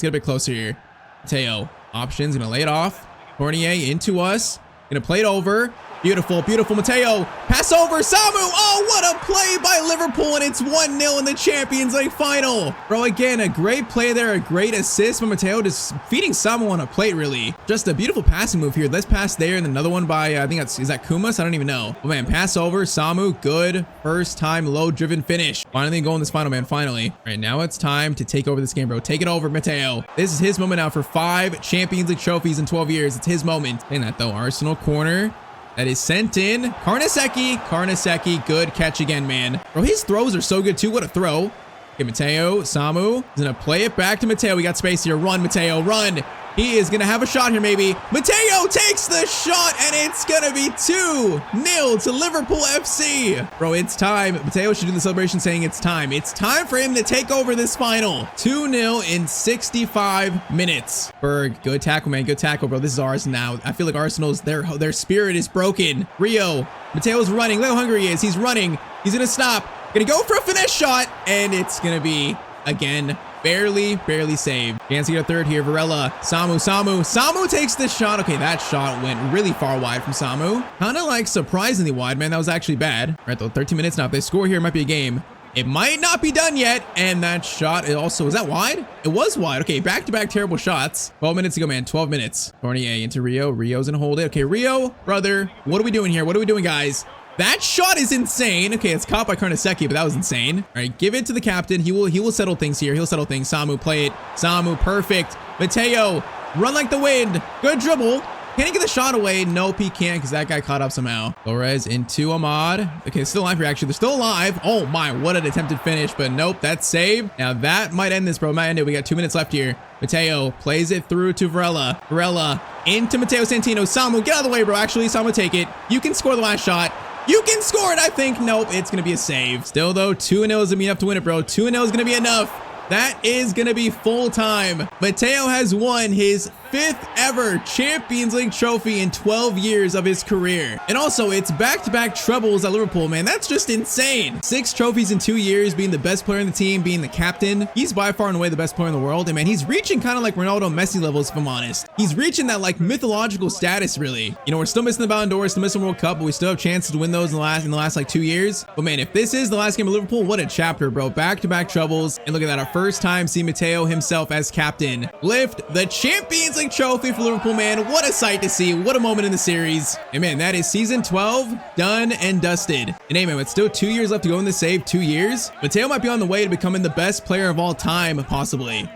[SPEAKER 1] Here. Matteo, options, going to lay it off. Fournier into us. Going to play it over. Beautiful, Matteo. Pass over, Samu. Oh, what a play by Liverpool, and it's 1-0 in the Champions League final. Bro, again, a great play there, a great assist by Matteo, just feeding Samu on a plate, really. Just a beautiful passing move here. Let's pass there, and another one by, I think is that Kumas? I don't even know. Oh, man, pass over, Samu, good. First time low-driven finish. Finally going this final, man, finally. All right, now it's time to take over this game, bro. Take it over, Matteo. This is his moment now for 5 Champions League trophies in 12 years. It's his moment. Saying that, though, Arsenal corner. That is sent in. Karnaseki, good catch again, man. Bro, his throws are so good too. What a throw. Okay, Matteo, Samu is gonna play it back to Matteo. We got space here. Run, Matteo, run. He is gonna have a shot here, maybe. Matteo takes the shot, and it's gonna be 2-0 to Liverpool FC. Bro, it's time. Matteo should do the celebration saying it's time. It's time for him to take over this final. 2-0 in 65 minutes. Berg, good tackle, man. Good tackle, bro. This is ours now. I feel like Arsenal's, their spirit is broken. Rio, Matteo's running. Look how hungry he is. He's running. He's gonna stop. Gonna go for a finesse shot, and it's gonna be again. Barely saved. Chance to get a third here. Varela, Samu takes this shot. Okay, that shot went really far wide from Samu. Kind of like surprisingly wide, man. That was actually bad. All right, though, 13 minutes now. If they score here, it might be a game. It might not be done yet. And that shot is also, is that wide? It was wide. Okay, back-to-back terrible shots. 12 minutes to go, man. 12 minutes. Fournier into Rio. Rio's gonna hold it. Okay, Rio, brother, what are we doing here? What are we doing, guys? That shot is insane. Okay, it's caught by Karnaseki, but that was insane. All right, give it to the captain. He will settle things here. He'll settle things. Samu, play it. Samu, perfect. Matteo, run like the wind. Good dribble. Can he get the shot away? Nope, he can't because that guy caught up somehow. Torres into Ahmad. Okay, still alive here, actually. They're still alive. Oh my, what an attempted finish, but nope, that's saved. Now that might end this, bro. Might end it. We got 2 minutes left here. Matteo plays it through to Varela. Varela into Matteo Santino. Samu, get out of the way, bro. Actually, Samu, take it. You can score the last shot. You can score it, I think. Nope, it's going to be a save. Still, though, 2-0 is going to be enough to win it, bro. 2-0 is going to be enough. That is going to be full time. Matteo has won his 5th ever Champions League trophy in 12 years of his career. And also, it's back-to-back trebles at Liverpool, man. That's just insane. 6 trophies in 2 years, being the best player in the team, being the captain. He's by far and away the best player in the world. And man, he's reaching kind of like Ronaldo, Messi levels, if I'm honest. He's reaching that like mythological status, really. You know, we're still missing the Ballon d'Or, still missing World Cup, but we still have chances to win those in the last like 2 years. But man, if this is the last game of Liverpool, what a chapter, bro. Back-to-back trebles. And look at that, our first time seeing Matteo himself as captain lift the Champions League trophy for Liverpool, man. What a sight to see. What a moment in the series. And man, that is season 12 done and dusted. And hey, man, with still 2 years left to go in the save, 2 years, Matteo might be on the way to becoming the best player of all time, possibly.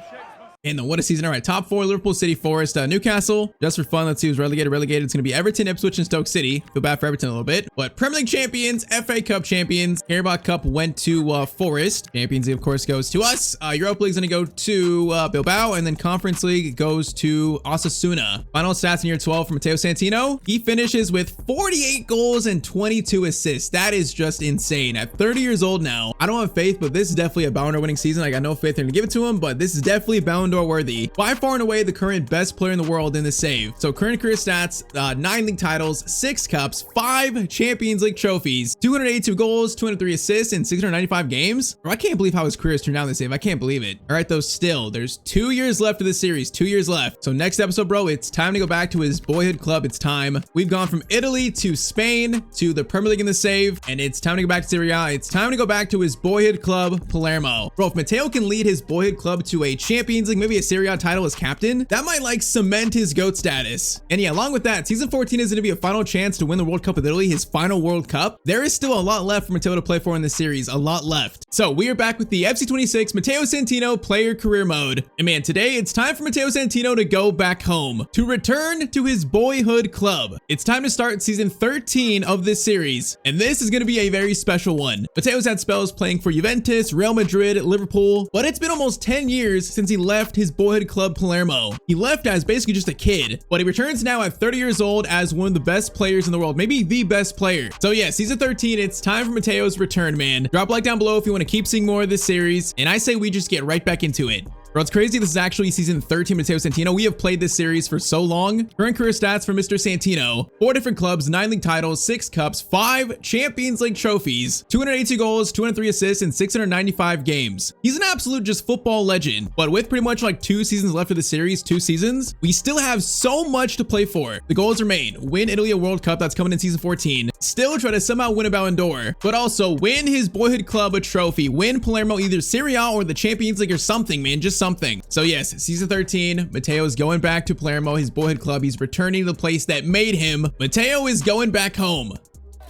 [SPEAKER 1] And then what a season. All right, top 4, Liverpool, City, Forest, Newcastle. Just for fun, let's see who's relegated. It's going to be Everton, Ipswich, and Stoke City. Feel bad for Everton a little bit. But Premier League champions, FA Cup champions. Carabao Cup went to Forest. Champions League, of course, goes to us. Europa League's going to go to Bilbao. And then Conference League goes to Osasuna. Final stats in year 12 for Matteo Santino. He finishes with 48 goals and 22 assists. That is just insane. At 30 years old now, I don't have faith, but this is definitely a Ballon d'Or winning season. I got no faith they're going to give it to him, but this is definitely Ballon d'Or worthy. By far and away the current best player in the world in the save. So current career stats, 9 league titles, 6 cups, 5 Champions League trophies, 282 goals, 203 assists in 695 games. Bro, I can't believe how his career has turned out in the save. I can't believe it. All right, though, still, there's 2 years left of this series, 2 years left. So next episode, bro, it's time to go back to his boyhood club. It's time. We've gone from Italy to Spain to the Premier League in the save, and it's time to go back to Serie A. It's time to go back to his boyhood club, Palermo. Bro, if Matteo can lead his boyhood club to a Champions League, maybe a Serie A title as captain, that might like cement his GOAT status. And yeah, along with that, season 14 is going to be a final chance to win the World Cup with Italy, his final World Cup. There is still a lot left for Matteo to play for in this series, a lot left. So we are back with the FC26 Matteo Santino player career mode. And man, today it's time for Matteo Santino to go back home, to return to his boyhood club. It's time to start season 13 of this series, and this is going to be a very special one. Matteo's had spells playing for Juventus, Real Madrid, Liverpool, but it's been almost 10 years since he left his boyhood club Palermo. He left as basically just a kid, but he returns now at 30 years old as one of the best players in the world, maybe the best player. So yeah, season 13, it's time for Matteo's return, man. Drop a like down below if you want to keep seeing more of this series, and I say we just get right back into it. Bro, it's crazy. This is actually season 13 Matteo Santino. We have played this series for so long. Current career stats for Mr. Santino: 4 different clubs, 9 league titles, 6 cups, 5 Champions League trophies, 282 goals, 203 assists in 695 games. He's an absolute just football legend. But with pretty much like 2 seasons left of the series, 2 seasons, we still have so much to play for. The goals remain: win Italy a World Cup, that's coming in season 14. Still try to somehow win a Ballon d'Or, but also win his boyhood club a trophy. Win Palermo either Serie A or the Champions League or something, man. Just something. So yes, season 13, Matteo is going back to Palermo, his boyhood club. He's returning to the place that made him. Matteo is going back home.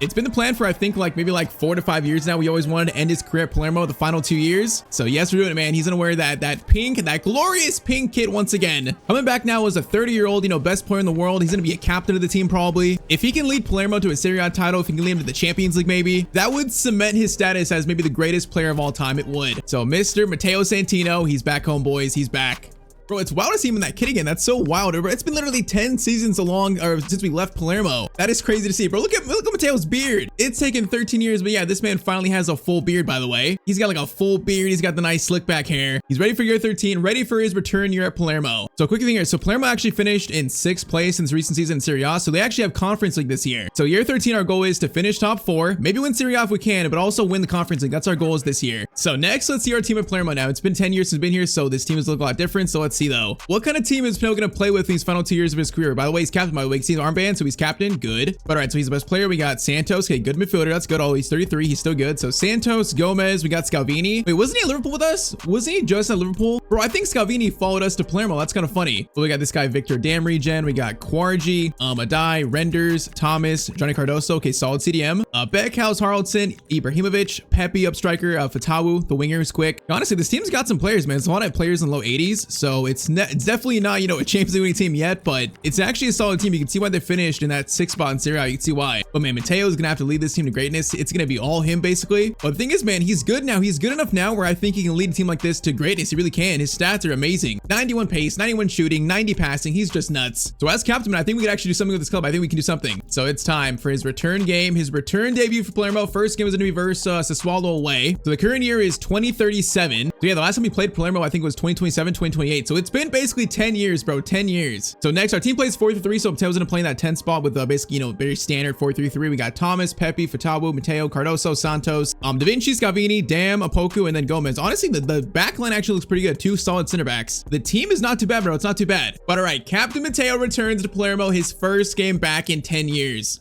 [SPEAKER 1] It's been the plan for, I think, maybe 4 to 5 years now. We always wanted to end his career at Palermo the final 2 years. So yes, we're doing it, man. He's gonna wear that pink, that glorious pink kit once again. Coming back now as a 30-year-old, best player in the world. He's gonna be a captain of the team probably. If he can lead Palermo to a Serie A title, if he can lead him to the Champions League maybe, that would cement his status as maybe the greatest player of all time. It would. So Mr. Matteo Santino, he's back home, boys. He's back. Bro, it's wild to see him in that kit again. That's so wild. It's been literally 10 seasons along, or since we left Palermo. That is crazy to see, bro. Look at Matteo's beard. It's taken 13 years, but yeah, this man finally has a full beard, by the way. He's got like a full beard. He's got the nice slick back hair. He's ready for year 13, ready for his return year at Palermo. So quick thing here. So Palermo actually finished in 6th place in this recent season in Serie A. So they actually have Conference League this year. So year 13, our goal is to finish top 4, maybe win Serie A if we can, but also win the Conference League. That's our goals this year. So next, let's see our team at Palermo now. It's been 10 years since we've been here, so this team is looking a lot different. So let's see though. What kind of team is Pinot going to play with in these final 2 years of his career? By the way, he's captain. By the way, you see his armband, so he's captain. Good. But all right, so he's the best player. We got Santos. Okay, good midfielder. That's good. Oh, he's 33. He's still good. So Santos, Gomez. We got Scalvini. Wait, wasn't he at Liverpool with us? Wasn't he just at Liverpool? Bro, I think Scalvini followed us to Palermo. That's kind of funny. But we got this guy, Victor Dam regen. We got Quargi, Adai, Renders, Thomas, Johnny Cardoso. Okay, solid CDM. Beckhouse, Haraldson, Ibrahimovic, Pepe up striker, Fatawu, the winger is quick. Honestly, this team's got some players, man. It's a lot of players in the low 80s. So it's definitely not, you know, a Champions League winning team yet, but it's actually a solid team. You can see why they finished in that 6th spot in Serie A. You can see why. But man, Matteo is going to have to lead this team to greatness. It's going to be all him basically. But the thing is, man, he's good now. He's good enough now where I think he can lead a team like this to greatness. He really can. His stats are amazing. 91 pace, 91 shooting, 90 passing. He's just nuts. So as captain, I think we could actually do something with this club. I think we can do something. So it's time for his return game, his return debut for Palermo. First game was going to be versus Sassuolo away. So the current year is 2037. So yeah, the last time we played Palermo, I think was 2027, 2028. So it's been basically 10 years, bro. 10 years. So next, our team plays 4-3-3. So Mateo's going to play in that 10 spot with basically, you know, very standard 4-3-3. We got Thomas, Pepe, Fatawu, Matteo, Cardoso, Santos, Da Vinci, Scavini, Dam, Opoku, and then Gomez. Honestly, the back line actually looks pretty good. 2 solid center backs. The team is not too bad, bro. It's not too bad. But all right, Captain Matteo returns to Palermo, his first game back in 10 years.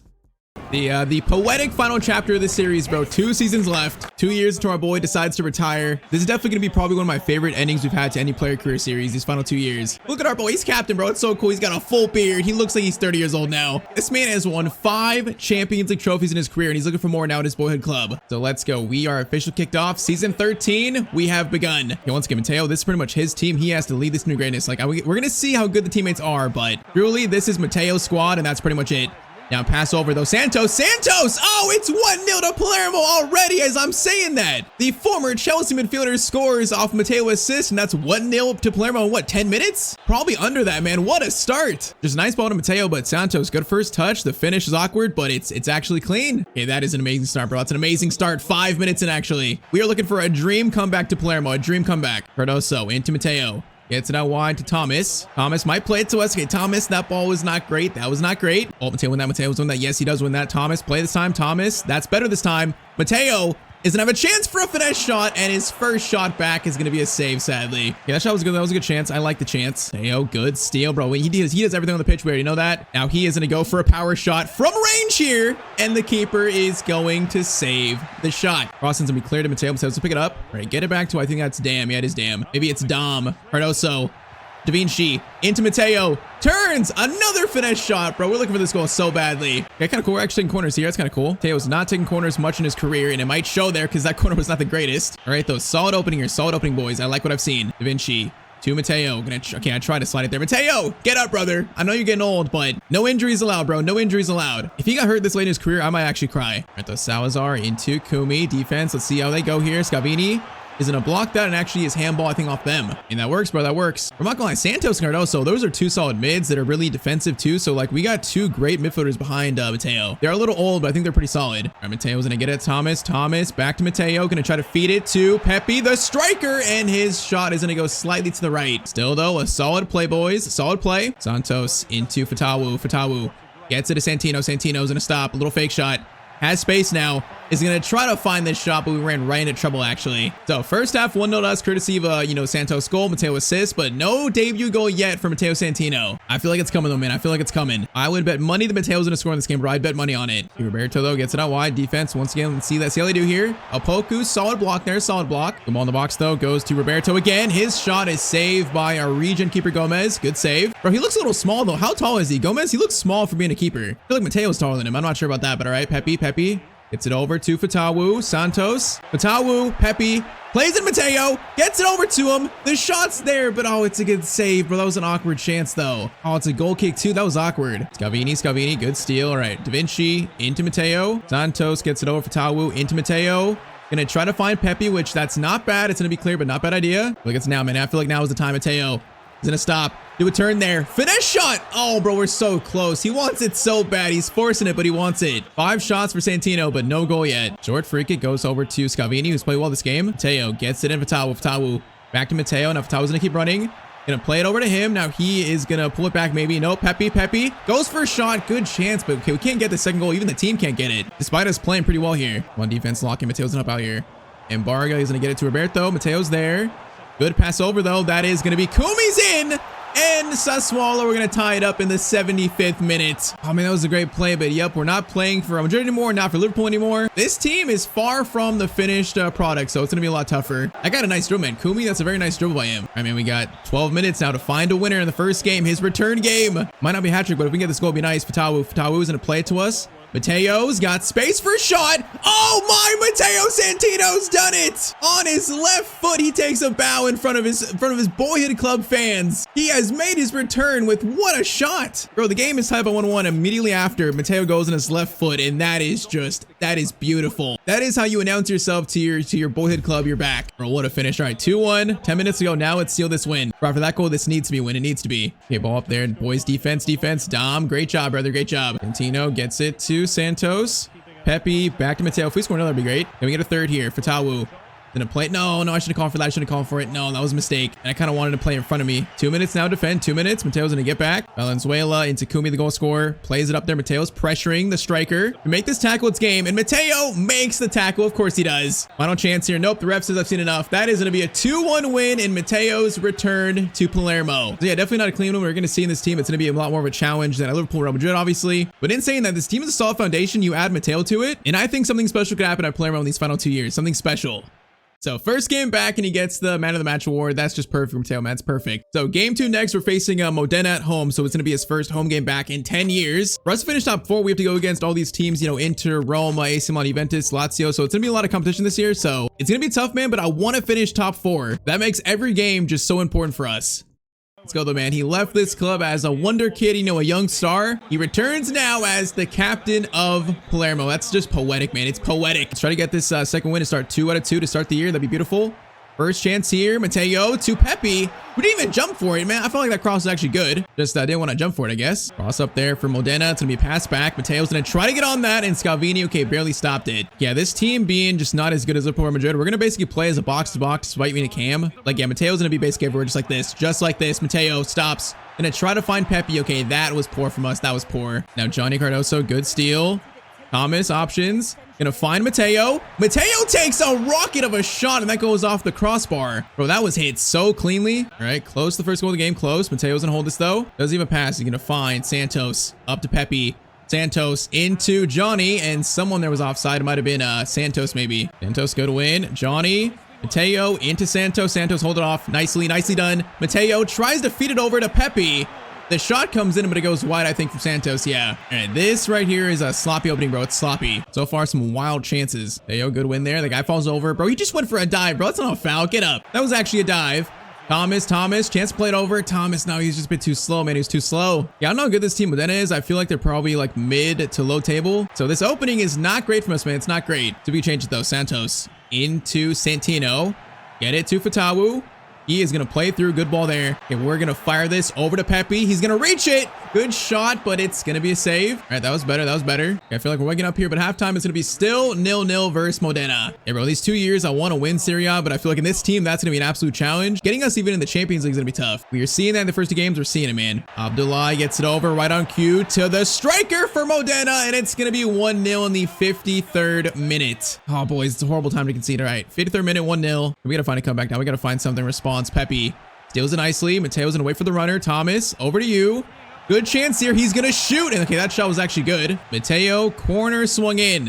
[SPEAKER 1] The poetic final chapter of this series, bro. 2 seasons left. 2 years until our boy decides to retire. This is definitely gonna be probably one of my favorite endings we've had to any player career series these final 2 years. Look at our boy. He's captain, bro. It's so cool. He's got a full beard. He looks like he's 30 years old now. This man has won 5 Champions League trophies in his career, and he's looking for more now at his boyhood club. So let's go. We are officially kicked off. Season 13, we have begun. Okay, once again, Matteo, this is pretty much his team. He has to lead this new greatness. Like, we're gonna see how good the teammates are, but truly, this is Matteo's squad, and that's pretty much it. Now pass over though. Santos! Oh, it's 1-0 to Palermo already as I'm saying that. The former Chelsea midfielder scores off Matteo assist, and that's 1-0 to Palermo in what, 10 minutes? Probably under that, man. What a start. Just a nice ball to Matteo, but Santos, good first touch. The finish is awkward, but it's actually clean. Okay, that is an amazing start, bro. That's an amazing start. 5 minutes in, actually. We are looking for a dream comeback to Palermo, a dream comeback. Cardoso into Matteo. Gets it out wide to Thomas. Thomas might play it to us. Okay, Thomas, that ball was not great. That was not great. Oh, Matteo win that. Matteo's win that. Yes, he does win that. Thomas, play this time. Thomas, that's better this time. Matteo is gonna have a chance for a finesse shot, and his first shot back is gonna be a save, sadly. Yeah, that shot was good. That was a good chance. I like the chance. Matteo, good steal, bro. He does everything on the pitch. We already know that. Now he is gonna go for a power shot from range here, and the keeper is going to save the shot. Crossing's gonna be cleared to Matteo. Mateo's to pick it up. All right, get it back to, I think that's Dam. Yeah, it is Dam. Maybe it's Dom. Cardoso. Da Vinci into Matteo, turns, another finesse shot, bro. We're looking for this goal so badly. Okay, kind of cool. We're actually taking corners here. That's kind of cool. Mateo's not taking corners much in his career, and it might show there because that corner was not the greatest. All right, though, solid opening here. Solid opening, boys. I like what I've seen. Da Vinci to Matteo. Okay, I tried to slide it there. Matteo, get up, brother. I know you're getting old, but no injuries allowed, bro. No injuries allowed. If he got hurt this late in his career, I might actually cry. All right, though, Salazar into Kumi. Defense. Let's see how they go here. Scavini is gonna block that, and actually his handball, I think, off them. And that works, bro. That works. I'm not gonna lie, Santos and Cardoso, those are 2 solid mids that are really defensive too. So like, we got 2 great midfielders behind Matteo. They're a little old, but I think they're pretty solid. All right, Matteo's gonna get it. Thomas back to Matteo, gonna try to feed it to Pepe, the striker, and his shot is gonna go slightly to the right. Still though, a solid play, boys. Solid play. Santos into Fatawu gets it to Santino. Santino's gonna stop. A little fake shot. Has space now. Is going to try to find this shot, but we ran right into trouble, actually. So first half, 1-0 to us, courtesy of, Santos goal, Matteo assist, but no debut goal yet for Matteo Santino. I feel like it's coming, though, man. I feel like it's coming. I would bet money that Matteo's going to score in this game, bro. I'd bet money on it. Roberto, though, gets it out wide. Defense, once again, let's see how they do here. Opoku, solid block there, solid block. The ball in the box, though, goes to Roberto again. His shot is saved by our region keeper, Gomez. Good save. Bro, he looks a little small, though. How tall is he? Gomez, he looks small for being a keeper. I feel like Matteo's taller than him. I'm not sure about that, but all right, Pepe. Gets it over to Fatawu. Santos. Fatawu. Pepe. Plays it Matteo. Gets it over to him. The shot's there, but oh, it's a good save, bro. That was an awkward chance, though. Oh, it's a goal kick, too. That was awkward. Scavini. Good steal. All right. Da Vinci into Matteo. Santos gets it over Fatawu. Into Matteo. Gonna try to find Pepe, which that's not bad. It's gonna be clear, but not bad idea. Look, it's now, man. I feel like now is the time, Matteo. He's gonna stop. Do a turn there. Finesse shot. Oh, bro, we're so close. He wants it so bad. He's forcing it, but he wants it. 5 shots for Santino, but no goal yet. Short free kick goes over to Scavini, who's played well this game. Matteo gets it in. Fatawu. Back to Matteo. Now Fatawu's gonna keep running. Gonna play it over to him. Now he is gonna pull it back maybe. Nope. Pepe goes for a shot. Good chance, but okay, we can't get the second goal. Even the team can't get it, despite us playing pretty well here. One defense locking. Mateo's up out here. Embarga is gonna get it to Roberto. Mateo's there. Good pass over though. That is gonna be Kumi's in. And Sassuolo, we're going to tie it up in the 75th minute. Oh, man, that was a great play. But, yep, we're not playing for Real Madrid anymore, not for Liverpool anymore. This team is far from the finished product, so it's going to be a lot tougher. I got a nice dribble, man. Kumi, that's a very nice dribble by him. I mean, we got 12 minutes now to find a winner in the first game, his return game. Might not be a hat trick, but if we can get this goal, it'd be nice. Fatawu is going to play it to us. Mateo's got space for a shot. Oh my, Matteo Santino's done it. On his left foot, he takes a bow in front of his boyhood club fans. He has made his return with what a shot. Bro, the game is tied by 1-1 immediately after Matteo goes on his left foot, and that is beautiful. That is how you announce yourself to your boyhood club, you're back. Bro, what a finish. All right, 2-1, 10 minutes to go. Now let's seal this win. Bro, for that goal, this needs to be a win. It needs to be. Okay, ball up there. Boys, defense. Dom, great job, brother. Great job. Santino gets it to Santos. Pepe back to Matteo. If we score another, that'd be great. Then we get a third here. Fatawu. Gonna play. No, I should have called for that. I should have called for it. No, that was a mistake. And I kind of wanted to play in front of me. 2 minutes now, defend. 2 minutes. Mateo's gonna get back. Valenzuela into Kumi, the goal scorer. Plays it up there. Mateo's pressuring the striker to make this tackle its game. And Matteo makes the tackle. Of course he does. Final chance here. Nope, the ref says I've seen enough. That is gonna be a 2-1 win in Matteo's return to Palermo. So yeah, definitely not a clean one. We're gonna see in this team. It's gonna be a lot more of a challenge than at Liverpool, Real Madrid, obviously. But in saying that, this team is a solid foundation. You add Matteo to it. And I think something special could happen at Palermo in these final 2 years. Something special. So first game back and he gets the man of the match award. That's just perfect for Matteo, man. That's perfect. So game 2 next, we're facing Modena at home. So it's going to be his first home game back in 10 years. For us to finish top 4, we have to go against all these teams, you know, Inter, Roma, AC Milan, Juventus, Lazio. So it's going to be a lot of competition this year. So it's going to be tough, man, but I want to finish top 4. That makes every game just so important for us. Let's go though, man. He left this club as a wonder kid, you know, a young star. He returns now as the captain of Palermo. That's just poetic, man. It's poetic. Let's try to get this second win to start 2 out of 2 to start the year. That'd be beautiful. First chance here, Matteo to Pepe. We didn't even jump for it, man. I felt like that cross was actually good. Just didn't want to jump for it, I guess. Cross up there for Modena. It's going to be a pass back. Matteo's going to try to get on that, and Scalvini, okay, barely stopped it. Yeah, this team being just not as good as Liverpool or Madrid, we're going to basically play as a box-to-box despite being a cam. Like, yeah, Matteo's going to be basically everywhere just like this. Just like this. Matteo stops. Going to try to find Pepe. Okay, that was poor from us. That was poor. Now, Johnny Cardoso, good steal. Thomas, options. Gonna find Matteo. Matteo takes a rocket of a shot, and that goes off the crossbar. Bro, that was hit so cleanly. All right, close the first goal of the game. Close. Matteo's gonna hold this, though. Doesn't even pass. He's gonna find Santos. Up to Pepe. Santos into Johnny, and someone there was offside. It might have been Santos, maybe. Santos, good win. Johnny. Matteo into Santos. Santos hold it off. Nicely done. Matteo tries to feed it over to Pepe. The shot comes in, but it goes wide, I think, from Santos. Yeah. All right, this right here is a sloppy opening, bro. It's sloppy. So far, some wild chances. There you go. Good win there. The guy falls over. Bro, he just went for a dive, bro. That's not a foul. Get up. That was actually a dive. Thomas. Chance to play it over. Thomas, no, he's just a bit too slow, man. He's too slow. Yeah, I don't know how good this team Modena is. I feel like they're probably like mid to low table. So this opening is not great from us, man. It's not great. To be changed it, though. Santos into Santino. Get it to Fatawu. He is going to play through. Good ball there. Okay, we're going to fire this over to Pepe. He's going to reach it. Good shot, but it's going to be a save. All right, that was better. Okay, I feel like we're waking up here, but halftime is going to be still 0-0 versus Modena. Yeah, bro, these 2 years, I want to win Serie A, but I feel like in this team, that's going to be an absolute challenge. Getting us even in the Champions League is going to be tough. We are seeing that in the first 2 games. We're seeing it, man. Abdullah gets it over right on cue to the striker for Modena, and it's going to be 1-0 in the 53rd minute. Oh, boys, it's a horrible time to concede. All right, 53rd minute, 1-0. We got to find a comeback now. We got to find something response. Pepe steals it nicely. Mateo's gonna wait for the runner. Thomas, over to you. Good chance here. He's gonna shoot. And okay, that shot was actually good. Matteo, corner swung in.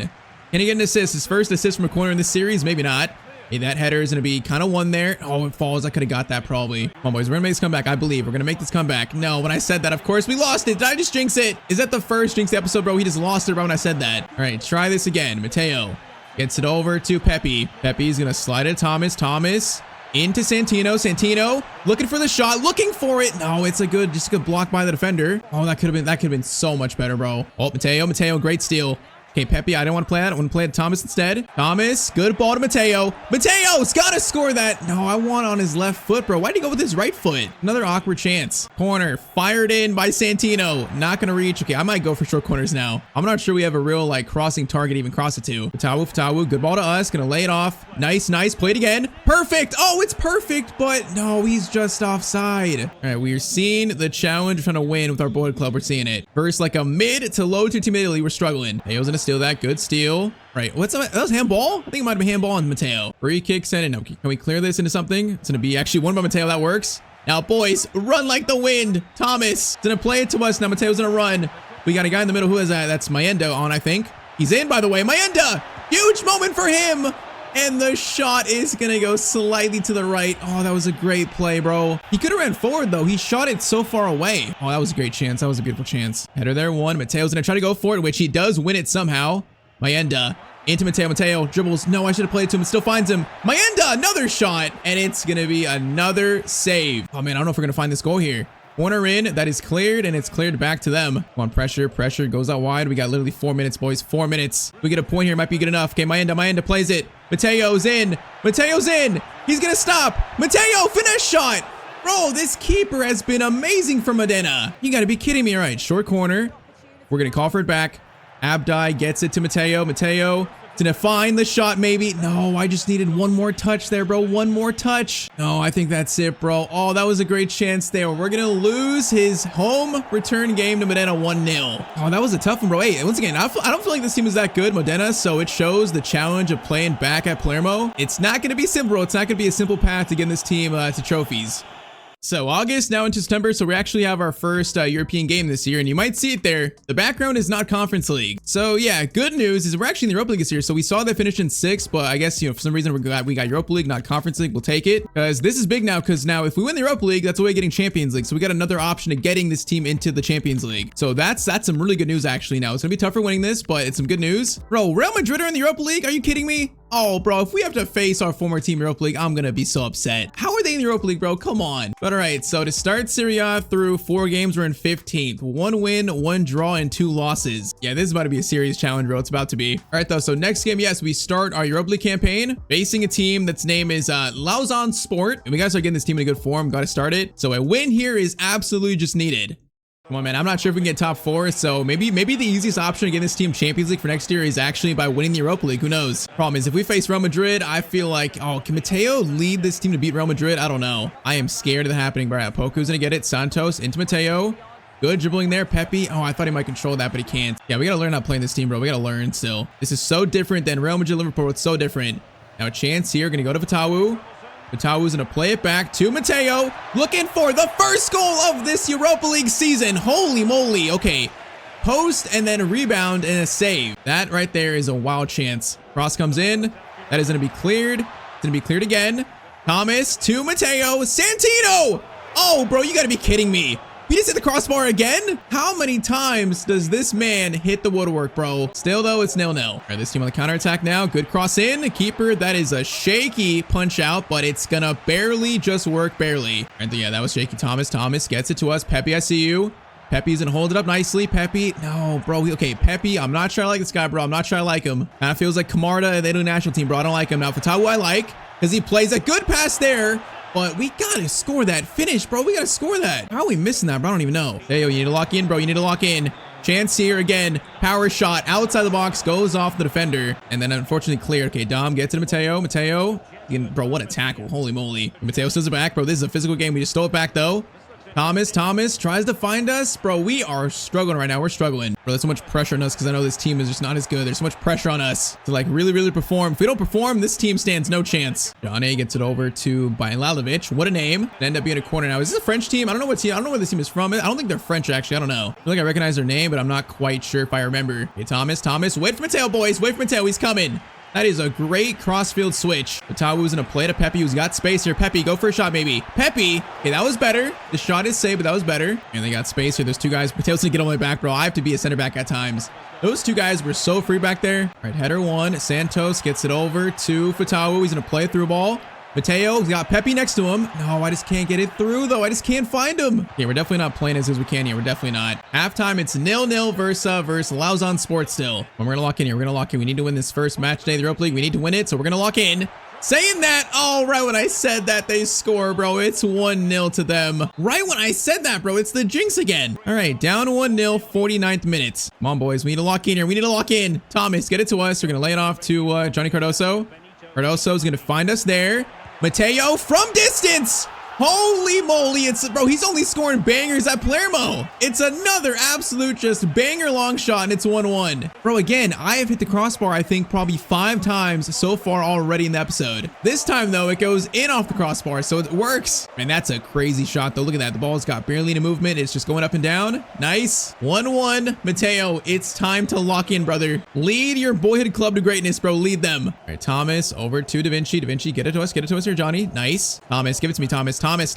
[SPEAKER 1] Can he get an assist? His first assist from a corner in this series? Maybe not. Hey, that header is gonna be kind of one there. Oh, it falls. I could have got that probably. Come on, boys. We're gonna make this comeback. I believe we're gonna make this comeback. No, when I said that, of course, we lost it. Did I just jinx it? Is that the first jinx episode, bro? He just lost it, bro, when I said that. All right, try this again. Matteo gets it over to Pepe. Pepe's gonna slide it. Thomas. Into Santino looking for the shot, looking for it. No, it's just a good block by the defender. Oh, that could have been so much better, bro. Oh, Matteo, great steal. Okay, Pepe, I don't want to play that. I want to play it Thomas instead. Thomas, good ball to Matteo. Mateo's got to score that. No, I want on his left foot, bro. Why'd he go with his right foot? Another awkward chance. Corner, fired in by Santino. Not going to reach. Okay, I might go for short corners now. I'm not sure we have a real, like, crossing target even cross it to. Fatawu, good ball to us. Going to lay it off. Nice, play it again. Perfect. Oh, it's perfect, but no, he's just offside. All right, we are seeing the challenge trying to win with our boy club. We're seeing it. Versus like a mid to low to team Italy, we're struggling. Mateo's gonna steal that. Good steal. Right, what's that? That was handball? I think it might have been handball on Matteo. Free kick sent in. Okay, can we clear this into something? It's gonna be actually one by Matteo. That works. Now, boys, run like the wind. Thomas is gonna play it to us. Now Mateo's gonna run. We got a guy in the middle. Who is that? That's Mayenda on, I think. He's in, by the way. Mayenda! Huge moment for him! And the shot is gonna go slightly to the right. Oh, that was a great play, bro. He could have ran forward, though. He shot it so far away. Oh, that was a great chance. That was a beautiful chance. Header there, one. Mateo's gonna try to go for it, which he does win it somehow. Mayenda into Matteo. Matteo dribbles. No, I should have played to him. It still finds him. Mayenda, another shot. And it's gonna be another save. Oh, man, I don't know if we're gonna find this goal here. Corner in, that is cleared, and it's cleared back to them. Come on, pressure, goes out wide. We got literally 4 minutes, boys, 4 minutes. We get a point here, might be good enough. Okay, Mayenda plays it. Mateo's in. He's gonna stop. Matteo, finish shot. Bro, this keeper has been amazing for Modena. You gotta be kidding me. All right, short corner. We're gonna call for it back. Abdi gets it to Matteo. Matteo to find the shot, maybe. No, I just needed one more touch there, bro. One more touch. No, I think that's it, bro. Oh, that was a great chance there. We're gonna lose his home return game to Modena 1-0. Oh, that was a tough one, bro. Hey, once again, I don't feel like this team is that good, Modena, so it shows the challenge of playing back at Palermo. It's not gonna be simple, bro. It's not gonna be a simple path to getting this team to trophies. So August, now into September, so we actually have our first European game this year, and you might see it there. The background is not Conference League. So yeah, good news is we're actually in the Europa League this year. So we saw they finished in 6th, but I guess, you know, for some reason we got Europa League, not Conference League. We'll take it, because this is big now, because now if we win the Europa League, that's a way of getting Champions League. So we got another option of getting this team into the Champions League. So that's some really good news actually now. It's gonna be tougher winning this, but it's some good news. Bro, Real Madrid are in the Europa League? Are you kidding me? Oh, bro, if we have to face our former team Europa League, I'm gonna be so upset. How are they in the Europa League, bro? Come on. But all right, so to start Serie A through 4 games, we're in 15th. 1 win, 1 draw, and 2 losses. Yeah, this is about to be a serious challenge, bro. It's about to be. All right, though, so next game, yes, we start our Europa League campaign, facing a team that's name is Lausanne Sport. And we gotta start getting this team in a good form. Gotta start it. So a win here is absolutely just needed. Come on, man. I'm not sure if we can get top 4, so maybe the easiest option to get this team Champions League for next year is actually by winning the Europa League. Who knows? Problem is, if we face Real Madrid, I feel like, oh, can Matteo lead this team to beat Real Madrid? I don't know. I am scared of that happening, bro. Poku's gonna get it. Santos into Matteo. Good dribbling there. Pepe. Oh, I thought he might control that, but he can't. Yeah, we gotta learn how to play in this team, bro. We gotta learn still. This is so different than Real Madrid, Liverpool. It's so different. Now a chance here. Gonna go to Fatawu. Fatawu's gonna play it back to Matteo, looking for the first goal of this Europa League season. Holy moly. Okay, post and then a rebound and a save. That right there is a wild chance. Cross comes in. That is gonna be cleared. It's gonna be cleared again. Thomas to Matteo. Santino! Oh, bro, you gotta be kidding me. He just hit the crossbar again? How many times does this man hit the woodwork, bro? Still, though, it's 0-0. All right, this team on the counterattack now. Good cross in. Keeper, that is a shaky punch out, but it's gonna barely just work, barely. And yeah, that was shaky. Thomas gets it to us. Pepe, I see you. Pepe's gonna hold it up nicely. Pepe, no, bro. Okay, Pepe, I'm not sure I like this guy, bro. I'm not sure I like him. Kind of feels like Camarda and the Italy national team, bro. I don't like him. Now, Fatawu I like, because he plays a good pass there. But we gotta score that finish, bro. We gotta score that. How are we missing that, bro? I don't even know. Hey, yo, you need to lock in, bro. You need to lock in. Chance here again. Power shot outside the box. Goes off the defender. And then unfortunately cleared. Okay, Dom gets it to Matteo. Matteo. Bro, what a tackle. Holy moly. Matteo steals it back. Bro, this is a physical game. We just stole it back, though. Thomas tries to find us. Bro, we are struggling right now. We're struggling. Bro, there's so much pressure on us because I know this team is just not as good. There's so much pressure on us to like really perform. If we don't perform, this team stands no chance. Johnny gets it over to Bajlalovic. What a name. It ended up being a corner now. Is this a French team? I don't know what team. I don't know where this team is from. I don't think they're French, actually. I don't know. I feel like I recognize their name, but I'm not quite sure if I remember. Okay, Thomas. Wait for Matteo, boys. Wait for Matteo. He's coming. That is a great crossfield switch. Fatawu's gonna play to Pepe, who's got space here. Pepe, go for a shot, maybe. Pepe. Okay, that was better. The shot is saved, but that was better. And they got space here. There's 2 guys. Mateo's gonna get all the way back, bro. I have to be a center back at times. Those 2 guys were so free back there. All right, header 1. Santos gets it over to Fatawu. He's gonna play a through ball. Matteo's got Pepe next to him. No, I just can't get it through, though. I just can't find him. Okay, we're definitely not playing as good as we can here. We're definitely not. Halftime, it's 0-0 versus Lauzon Sports still. And we're going to lock in here. We're going to lock in. We need to win this first match today of the Europa League. We need to win it, so we're going to lock in. Saying that, oh, right when I said that, they score, bro. It's 1-0 to them. Right when I said that, bro, it's the jinx again. All right, down 1-0, 49th minute. Come on, boys. We need to lock in here. We need to lock in. Thomas, get it to us. We're going to lay it off to Johnny Cardoso. Cardoso's going to find us there. Matteo from distance. Holy moly, bro, he's only scoring bangers at Palermo. It's another absolute just banger long shot, and it's 1-1. Bro, again, I have hit the crossbar, I think, probably 5 times so far already in the episode. This time, though, it goes in off the crossbar, so it works. Man, that's a crazy shot, though. Look at that. The ball's got barely any movement. It's just going up and down. Nice. 1-1. Matteo, it's time to lock in, brother. Lead your boyhood club to greatness, bro. Lead them. All right, Thomas over to Da Vinci. Da Vinci, get it to us. Get it to us here, Johnny. Nice. Thomas, give it to me, Thomas. Thomas,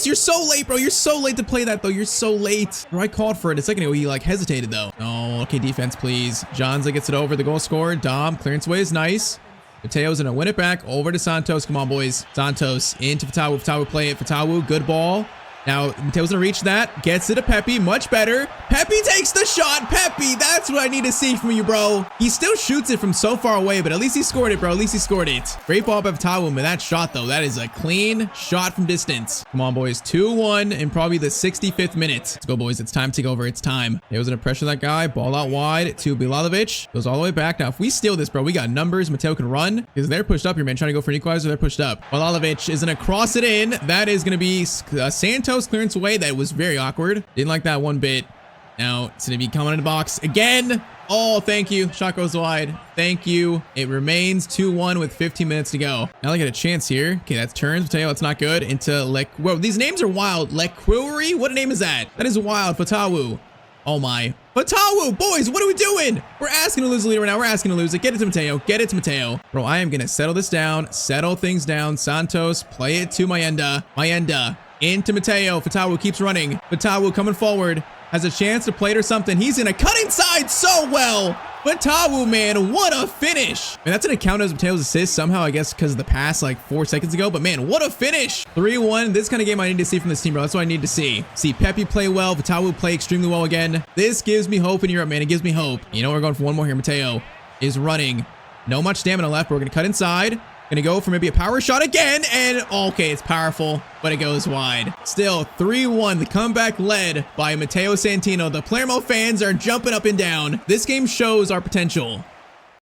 [SPEAKER 1] you're so late, bro. You're so late to play that, though. You're so late. Bro, I called for it a second ago. He, like, hesitated, though. Oh, okay, defense, please. Jonza gets it over the goal scorer. Dom, clearance away is nice. Mateo's gonna win it back over to Santos. Come on, boys. Santos into Fatawu. Fatawu play it. Fatawu, good ball. Now, Mateo's gonna reach that. Gets it to Pepe. Much better. Pepe takes the shot. Pepe, that's what I need to see from you, bro. He still shoots it from so far away, but at least he scored it, bro. At least he scored it. Great ball by Fatawu, but that shot, though, that is a clean shot from distance. Come on, boys. 2-1 in probably the 65th minute. Let's go, boys. It's time to take over. It's time. Mateo's gonna pressure that guy. Ball out wide to Bilalovic. Goes all the way back. Now, if we steal this, bro, we got numbers. Mateo can run because they're pushed up here, man. Trying to go for an equalizer. They're pushed up. Bilalovic is gonna cross it in. That is gonna be Santos clearance away. That was very awkward. Didn't like that one bit. Now it's gonna be coming in the box again. Oh, thank you. Shot goes wide. Thank you. It remains 2-1 with 15 minutes to go. Now I get a chance here. Okay, that's turns. Mateo, that's not good. Into whoa, these names are wild. Lequiri? What name is that? That is wild. Fatawu. Oh my. Fatawu, boys, what are we doing? We're asking to lose the lead right now. We're asking to lose it. Get it to Mateo. Get it to Mateo. Bro, I am gonna settle this down. Settle things down. Santos, play it to Mayenda. Mayenda. Into Mateo. Fatawu keeps running. Fatawu coming forward. Has a chance to play it or something. He's gonna cut inside so well. Fatawu, man, what a finish. Man, that's gonna count as Mateo's assist somehow, I guess, because of the pass like 4 seconds ago. But man, what a finish. 3-1. This kind of game I need to see from this team, bro. That's what I need to see. See Pepe play well. Fatawu play extremely well again. This gives me hope in Europe, man. It gives me hope. You know, we're going for one more here. Mateo is running. No much stamina left, but we're gonna cut inside. Gonna go for maybe a power shot again, and okay, it's powerful, but it goes wide. Still 3-1, the comeback led by Matteo Santino. The Palermo fans are jumping up and down. This game shows our potential.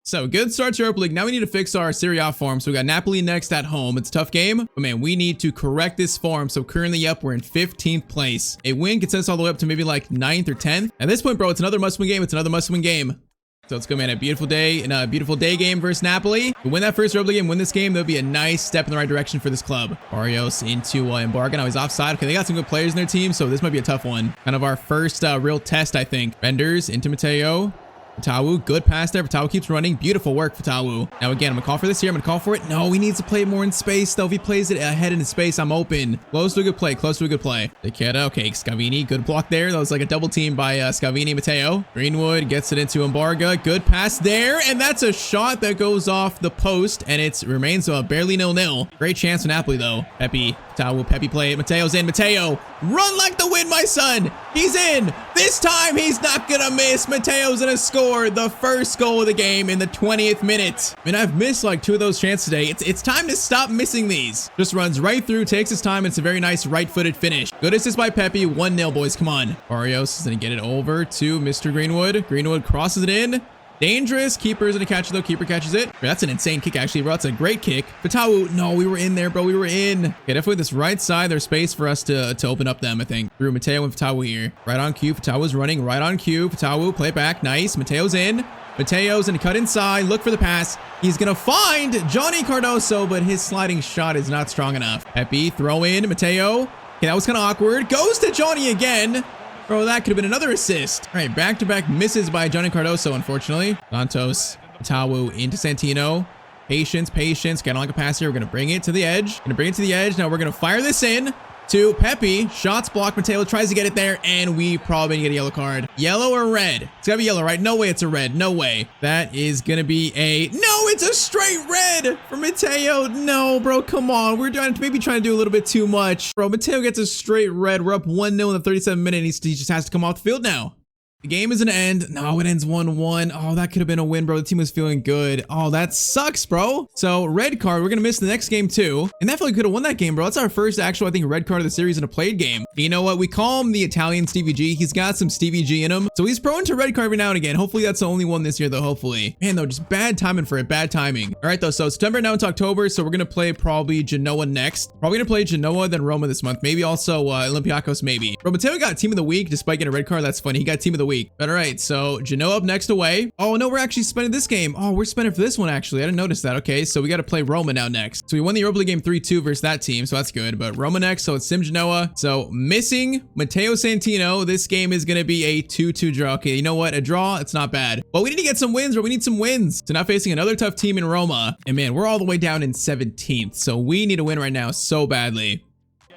[SPEAKER 1] So good start to Europa League. Now we need to fix our Serie A form. So we got Napoli next at home. It's a tough game, but man, we need to correct this form. So currently, yep, we're in 15th place. A win gets us all the way up to maybe like 9th or 10th. At this point, bro, it's another must-win game. It's another must-win game. So let's go, man. A beautiful day in a beautiful day game versus Napoli. If we win that first Europa League game, win this game, that'll be a nice step in the right direction for this club. Barrios into Embarga. Now he's offside. Okay, they got some good players in their team, so this might be a tough one. Kind of our first real test, I think. Renders into Mateo. Fatawu, good pass there. Fatawu keeps running. Beautiful work, Fatawu. Now again, I'm gonna call for this here. I'm gonna call for it. No, he needs to play it more in space, though. If he plays it ahead in space, I'm open. Close to a good play. Close to a good play. Takeda, okay, Scavini, good block there. That was like a double team by Scavini, Mateo. Greenwood gets it into Embarga. Good pass there, and that's a shot that goes off the post, and it remains barely 0-0. Great chance for Napoli, though. Pepe, Fatawu, Pepe play it. Mateo's in. Mateo, run like the wind, my son. He's in. This time, he's not gonna miss. Mateo's gonna score the first goal of the game in the 20th minute. I mean, I've missed like 2 of those chances today. It's time to stop missing these. Just runs right through, takes his time. It's a very nice right-footed finish. Good assist by Pepe. 1-0, boys. Come on. Barrios is going to get it over to Mr. Greenwood. Greenwood crosses it in. Dangerous. Keeper's gonna catch it, though. Keeper catches it. That's an insane kick, actually, bro. That's a great kick. Fatawu, no, we were in there, bro. We were in. Okay, definitely this right side. There's space for us to open up them, I think. Through Mateo and Fatawu here. Right on cue. Fatawu's running. Right on cue. Fatawu, play back. Nice. Mateo's in. Mateo's gonna cut inside. Look for the pass. He's gonna find Johnny Cardoso, but his sliding shot is not strong enough. Pepe, throw in. Mateo. Okay, that was kind of awkward. Goes to Johnny again. Bro, that could have been another assist. All right, back-to-back misses by Johnny Cardoso, unfortunately. Santos, Fatawu into Santino. Patience. Kind of like a pass here. We're going to bring it to the edge. Now we're going to fire this in to Pepe. Shots blocked. Matteo tries to get it there, and we probably get a yellow card. Yellow or red? It's gotta be yellow, right? No way it's a red. No way. That is gonna be a... No, it's a straight red for Matteo. No, bro, come on. We're maybe trying to do a little bit too much. Bro, Matteo gets a straight red. We're up 1-0 in the 37th minute, and he just has to come off the field now. The game is gonna end. No, it ends 1-1. Oh, that could have been a win, bro. The team was feeling good. Oh, that sucks, bro. So, red card. We're gonna miss the next game, too. And that felt like we could have won that game, bro. That's our first actual, I think, red card of the series in a played game. You know what? We call him the Italian Stevie G. He's got some Stevie G in him. So, he's prone to red card every now and again. Hopefully, that's the only one this year, though, hopefully. Man, though, just bad timing for it. Bad timing. All right, though. So, September now into October. So, we're gonna play probably Genoa next. Probably gonna play Genoa, then Roma this month. Maybe also Olympiacos, maybe. Bro, Matteo got Team of the Week despite getting a red card. That's funny. He got Team of the Week. But all right, so Genoa up next away. Oh, no, we're actually spending this game. Oh, we're spending for this one, actually. I didn't notice that. Okay, so we got to play Roma now next. So we won the Europa League game 3-2 versus that team, so that's good. But Roma next, so it's Sim Genoa. So missing Matteo Santino. This game is going to be a 2-2 draw. Okay, you know what? A draw, it's not bad. But we need to get some wins, or we need some wins. So now facing another tough team in Roma. And man, we're all the way down in 17th. So we need a win right now so badly.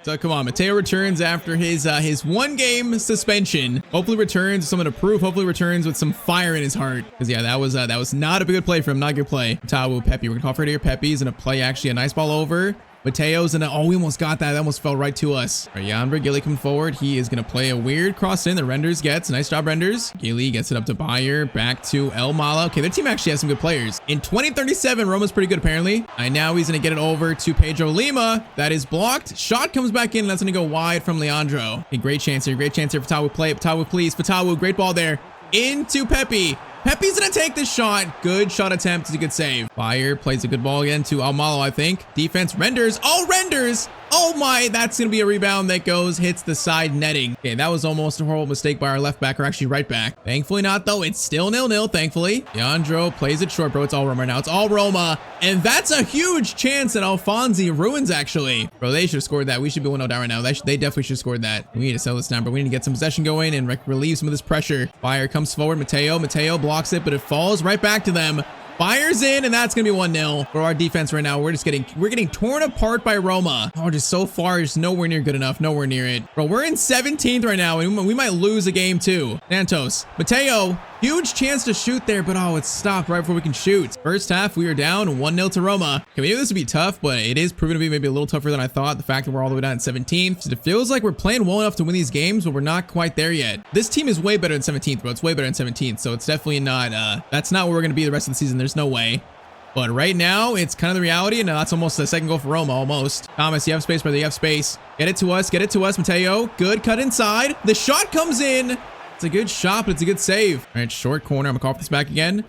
[SPEAKER 1] So come on, Matteo returns after his 1-game suspension. Hopefully returns with something to prove. Hopefully returns with some fire in his heart. Because yeah, that was not a good play for him. Not a good play. Tawu, Pepe. We're gonna call for it here. Pepe's gonna play actually a nice ball over. Mateo's and oh, we almost got that. That almost fell right to us. All right, Jan Gilly coming forward. He is gonna play a weird cross in. The Renders gets. Nice job, Renders. Gilly gets it up to Bayer. Back to El Mala. Okay, their team actually has some good players. In 2037, Roma's pretty good apparently. And now he's gonna get it over to Pedro Lima. That is blocked. Shot comes back in. And that's gonna go wide from Leandro. Okay, great chance here. Great chance here. Fatawu, play it. Fatawu, please. Fatawu, great ball there. Into Pepe. Pepe's gonna take the shot. Good shot attempt. It's a good save. Bayer plays a good ball again to Almalo, I think. Defense, Renders. Oh, Renders. Oh my, that's gonna be a rebound that hits the side netting. Okay, that was almost a horrible mistake by our left back, or actually right back. Thankfully not though. It's still 0-0, thankfully. Leandro plays it short, bro. It's all Roma right now. It's all Roma. And that's a huge chance that Alfonsi ruins, actually. Bro, they should have scored that. We should be 1-0 down right now. They definitely should have scored that. We need to settle this down, but we need to get some possession going and relieve some of this pressure. Bayer comes forward. Mateo blocks it, but it falls right back to them. Fires in, and that's gonna be 1-0 for our defense right now. We're getting torn apart by Roma. Oh, just so far, just nowhere near good enough. Nowhere near it. Bro, we're in 17th right now, and we might lose a game too. Santos. Mateo. Huge chance to shoot there, but oh, it's stopped right before we can shoot. First half, we are down 1-0 to Roma. Okay, we knew this would be tough, but it is proving to be maybe a little tougher than I thought. The fact that we're all the way down at 17th. It feels like we're playing well enough to win these games, but we're not quite there yet. This team is way better than 17th, bro. It's way better than 17th, so it's definitely not, that's not where we're going to be the rest of the season. There's no way. But right now, it's kind of the reality, and that's almost the second goal for Roma, almost. Thomas, you have space, brother. You have space. Get it to us, Mateo. Good cut inside. The shot comes in. It's a good shot, but it's a good save. All right, short corner. I'm gonna call for this back again.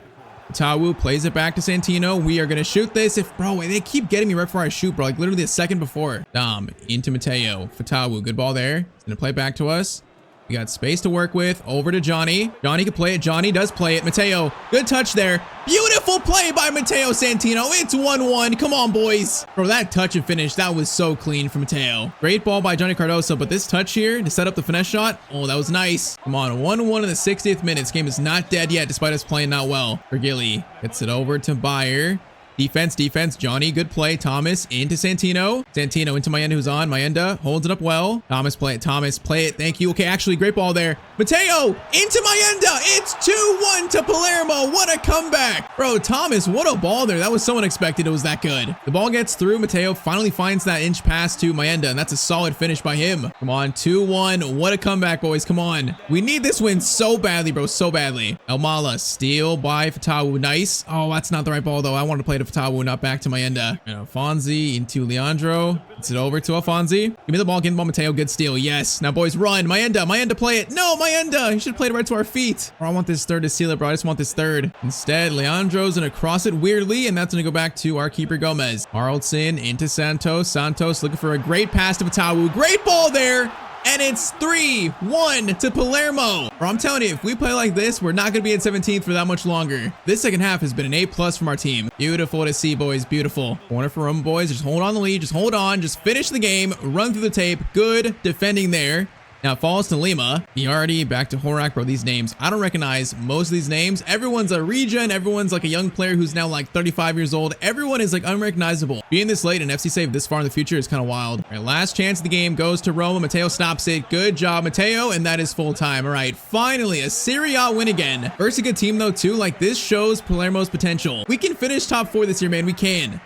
[SPEAKER 1] Tawu plays it back to Santino. We are gonna shoot this. Bro, they keep getting me right before I shoot, bro. Like literally a second before. Dom into Mateo. Fatawu, good ball there. He's gonna play it back to us. We got space to work with. Over to Johnny. Johnny can play it. Johnny does play it. Mateo, good touch there. Beautiful play by Matteo Santino. It's 1-1. Come on, boys. Bro, that touch and finish, that was so clean for Matteo. Great ball by Johnny Cardoso, but this touch here to set up the finesse shot, oh, that was nice. Come on, 1-1 in the 60th minute. This game is not dead yet, despite us playing not well. Gilly gets it over to Bayer. Defense. Johnny, good play. Thomas into Santino. Santino into Mayenda, who's on. Mayenda holds it up well. Thomas, play it. Thank you. Okay, actually, great ball there. Mateo into Mayenda. It's 2-1 to Palermo. What a comeback. Bro, Thomas, what a ball there. That was so unexpected. It was that good. The ball gets through. Mateo finally finds that inch pass to Mayenda, and that's a solid finish by him. Come on, 2-1. What a comeback, boys. Come on. We need this win so badly, bro. So badly. Elmala, steal by Fatawu. Nice. Oh, that's not the right ball, though. I wanted to play it to Fatawu, not back to Mayenda. And Alfonsi into Leandro. Gets it over to Alfonsi. Give me the ball. Give me the ball, Mateo. Good steal. Yes. Now, boys, run. Mayenda, play it. No, Mayenda. He should have played it right to our feet. Bro, I want this third to seal it, bro. I just want this third. Instead, Leandro's going to cross it weirdly, and that's going to go back to our keeper, Gomez. Haraldson into Santos. Santos looking for a great pass to Fatawu. Great ball there. And it's 3-1 to Palermo. Bro, I'm telling you, if we play like this, we're not going to be in 17th for that much longer. This second half has been an A+ from our team. Beautiful to see, boys. Beautiful. Corner for Roma, boys. Just hold on the lead. Just hold on. Just finish the game. Run through the tape. Good defending there. Now it falls to Lima. Yardi, back to Horak, bro. These names, I don't recognize most of these names. Everyone's a regen. Everyone's like a young player who's now like 35 years old. Everyone is like unrecognizable. Being this late and FC save this far in the future is kind of wild. All right, last chance of the game goes to Roma. Matteo stops it. Good job, Matteo. And that is full time. All right, finally a Serie A win again. Versus a good team though too. Like this shows Palermo's potential. We can finish top 4 this year, man. We can.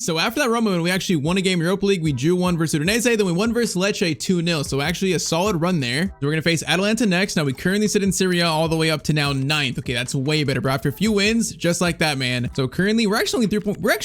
[SPEAKER 1] So after that Roma win, we actually won a game in Europa League. We drew one versus Udinese, then we won versus Lecce 2-0. So actually a solid run there. So we're going to face Atalanta next. Now we currently sit in Serie A all the way up to now 9th. Okay, that's way better, bro. After a few wins, just like that, man. So currently we're actually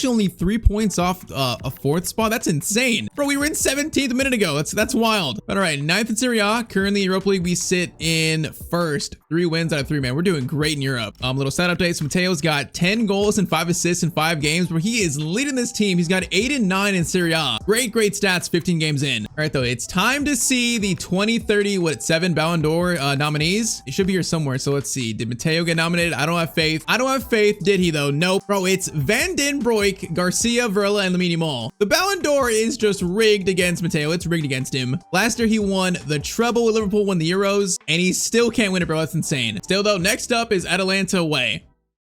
[SPEAKER 1] only 3 points off a 4th spot. That's insane. Bro, we were in 17th a minute ago. That's wild. But all right, 9th in Serie A. Currently in Europa League, we sit in 1st. 3 wins out of 3, man. We're doing great in Europe. Little stat updates. Matteo's got 10 goals and 5 assists in 5 games, where he is leading this team. He's got 8 and 9 in Serie A. Great stats, 15 games in. All right, though, it's time to see the 2030, 7 Ballon d'Or nominees. It should be here somewhere. So let's see. Did Matteo get nominated? I don't have faith. I don't have faith. Did he, though? Nope. Bro, it's Van den Broek, Garcia, Varela, and Lamine Yamal. The Ballon d'Or is just rigged against Matteo. It's rigged against him. Last year, he won the treble with Liverpool, won the Euros, and he still can't win it, bro. That's insane. Still, though, next up is Atalanta away.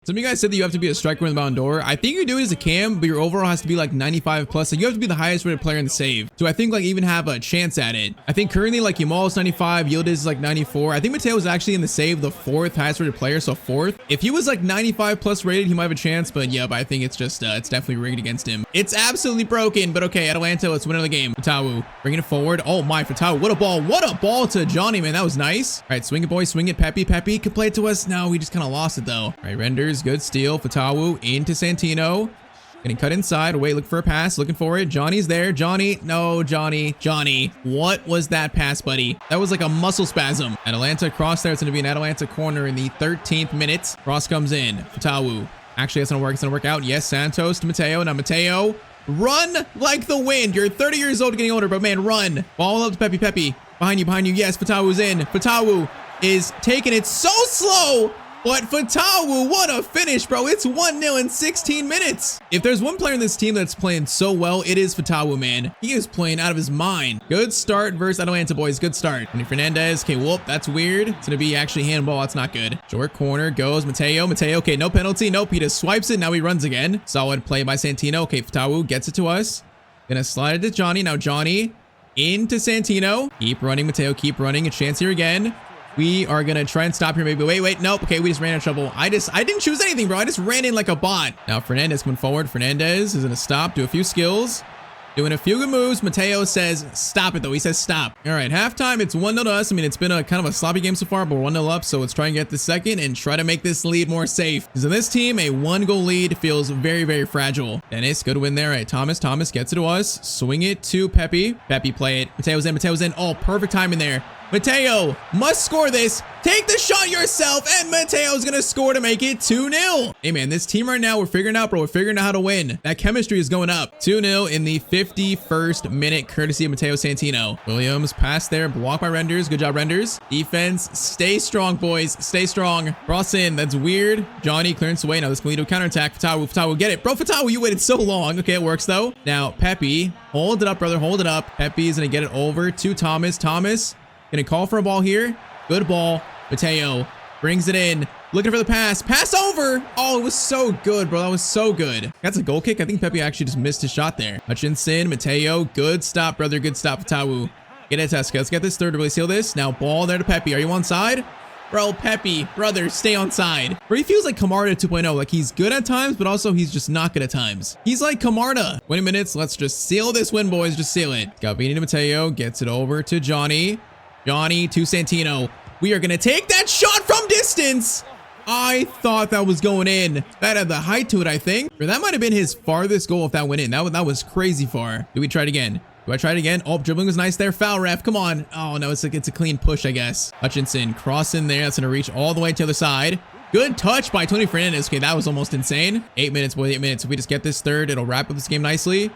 [SPEAKER 1] Some of you guys said that you have to be a striker in the Ballon d'Or. I think you do it as a cam, but your overall has to be like 95 plus. So you have to be the highest rated player in the save to, I think, like even have a chance at it. I think currently like Yamal is 95, Yildiz is like 94. I think Matteo is actually in the save the 4th highest rated player, so 4th. If he was like 95 plus rated, he might have a chance, but yeah, but I think it's just, it's definitely rigged against him. It's absolutely broken, but okay, Atalanta, let's win another game. Fatawu, bringing it forward. Oh my, Fatawu, what a ball to Johnny, man. That was nice. All right, swing it, boys, swing it. Pepe could play it to us. No, we just kind of lost it though. All right, Renders, good steal. Fatawu into Santino. Getting cut inside. Wait, look for a pass. Looking for it. Johnny's there. Johnny. No, Johnny. What was that pass, buddy? That was like a muscle spasm. Atalanta cross there. It's going to be an Atalanta corner in the 13th minute. Cross comes in. Fatawu. Actually, that's going to work. It's going to work out. Yes, Santos to Matteo. Now Matteo. Run like the wind. You're 30 years old, getting older, but man, run. Ball up to Pepe. Behind you. Yes, Fatawu's in. Fatawu is taking it so slow. But Fatawu, what a finish, bro. It's 1-0 in 16 minutes. If there's one player in this team that's playing so well, it is Fatawu, man. He is playing out of his mind. Good start versus Atalanta, boys. Good start. And Fernandez. Okay, whoop. That's weird. It's going to be actually handball. That's not good. Short corner goes Matteo. Okay, no penalty. Nope. He just swipes it. Now he runs again. Solid play by Santino. Okay, Fatawu gets it to us. Gonna slide it to Johnny. Now Johnny into Santino. Keep running, Matteo. Keep running. A chance here again. We are going to try and stop here maybe. Wait. Nope. Okay, we just ran out of trouble. I didn't choose anything, bro. I just ran in like a bot. Now Fernandez coming forward. Fernandez is going to stop, do a few skills, doing a few good moves. Matteo says stop it, though. He says stop. All right, halftime. It's 1-0 to us. I mean, it's been a kind of a sloppy game so far, but we're 1-0 up. So let's try and get the second and try to make this lead more safe. Because in this team, a 1-goal lead feels very, very fragile. Dennis, good win there. All right, Thomas gets it to us. Swing it to Pepe. Pepe play it. Matteo's in. Oh, perfect timing there. Matteo must score this. Take the shot yourself, and Matteo's gonna score to make it 2-0. Hey man, this team right now, we're figuring out, bro. We're figuring out how to win. That chemistry is going up. 2-0 in the 51st minute, courtesy of Matteo Santino. Williams pass there, blocked by Renders. Good job, Renders. Defense, stay strong, boys. Stay strong. Cross in. That's weird. Johnny clearance away. Now this can lead to a counterattack. Fatawu, get it. Bro, Fatawu, you waited so long. Okay, it works though. Now Pepe, hold it up, brother. Hold it up. Pepe is gonna get it over to Thomas. Gonna call for a ball here. Good ball. Matteo brings it in. Looking for the pass. Pass over. Oh, it was so good, bro. That was so good. That's a goal kick. I think Pepe actually just missed his shot there. Hutchinson, Matteo. Good stop, brother. Good stop. Fatawu. Get it, Tesca. Let's get this third to really seal this. Now ball there to Pepe. Are you on side? Bro, Pepe, brother, stay on side. Bro, he feels like Camarda 2.0. Like he's good at times, but also he's just not good at times. He's like Camarda. 20 minutes. Let's just seal this win, boys. Just seal it. Gabini to Matteo. Gets it over to Johnny. Johnny to Santino. We are going to take that shot from distance. I thought that was going in. That had the height to it, I think. Or that might have been his farthest goal if that went in. That was crazy far. Do we try it again? Do I try it again? Oh, dribbling was nice there. Foul, ref. Come on. Oh, no, it's a clean push, I guess. Hutchinson, cross in there. That's going to reach all the way to the other side. Good touch by Tony Fernandez. Okay, that was almost insane. 8 minutes, boys, 8 minutes. If we just get this third, it'll wrap up this game nicely.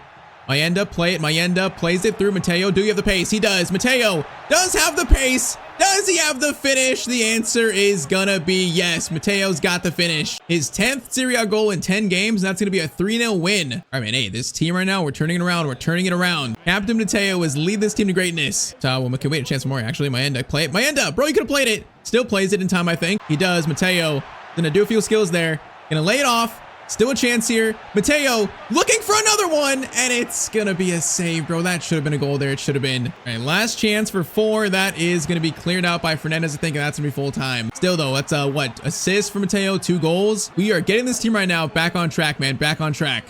[SPEAKER 1] Mayenda, play it. Mayenda plays it through Matteo. Do you have the pace? He does. Matteo does have the pace. Does he have the finish? The answer is gonna be yes. Mateo's got the finish. His 10th Serie A goal in 10 games. That's gonna be a 3-0 win. All right, man. Hey, this team right now, we're turning it around. We're turning it around. Captain Matteo is lead this team to greatness. Okay, wait, a chance for more. Actually, Mayenda, play it. Mayenda, bro, you could have played it. Still plays it in time, I think. He does. Matteo gonna do a few skills there. Gonna lay it off. Still a chance here. Matteo looking for another one, and it's gonna be a save, bro. That should have been a goal there. It should have been. All right, last chance for 4. That is gonna be cleared out by Fernandez, I think, and that's gonna be full time. Still, though, that's what? Assist for Matteo, 2 goals. We are getting this team right now back on track, man. Back on track.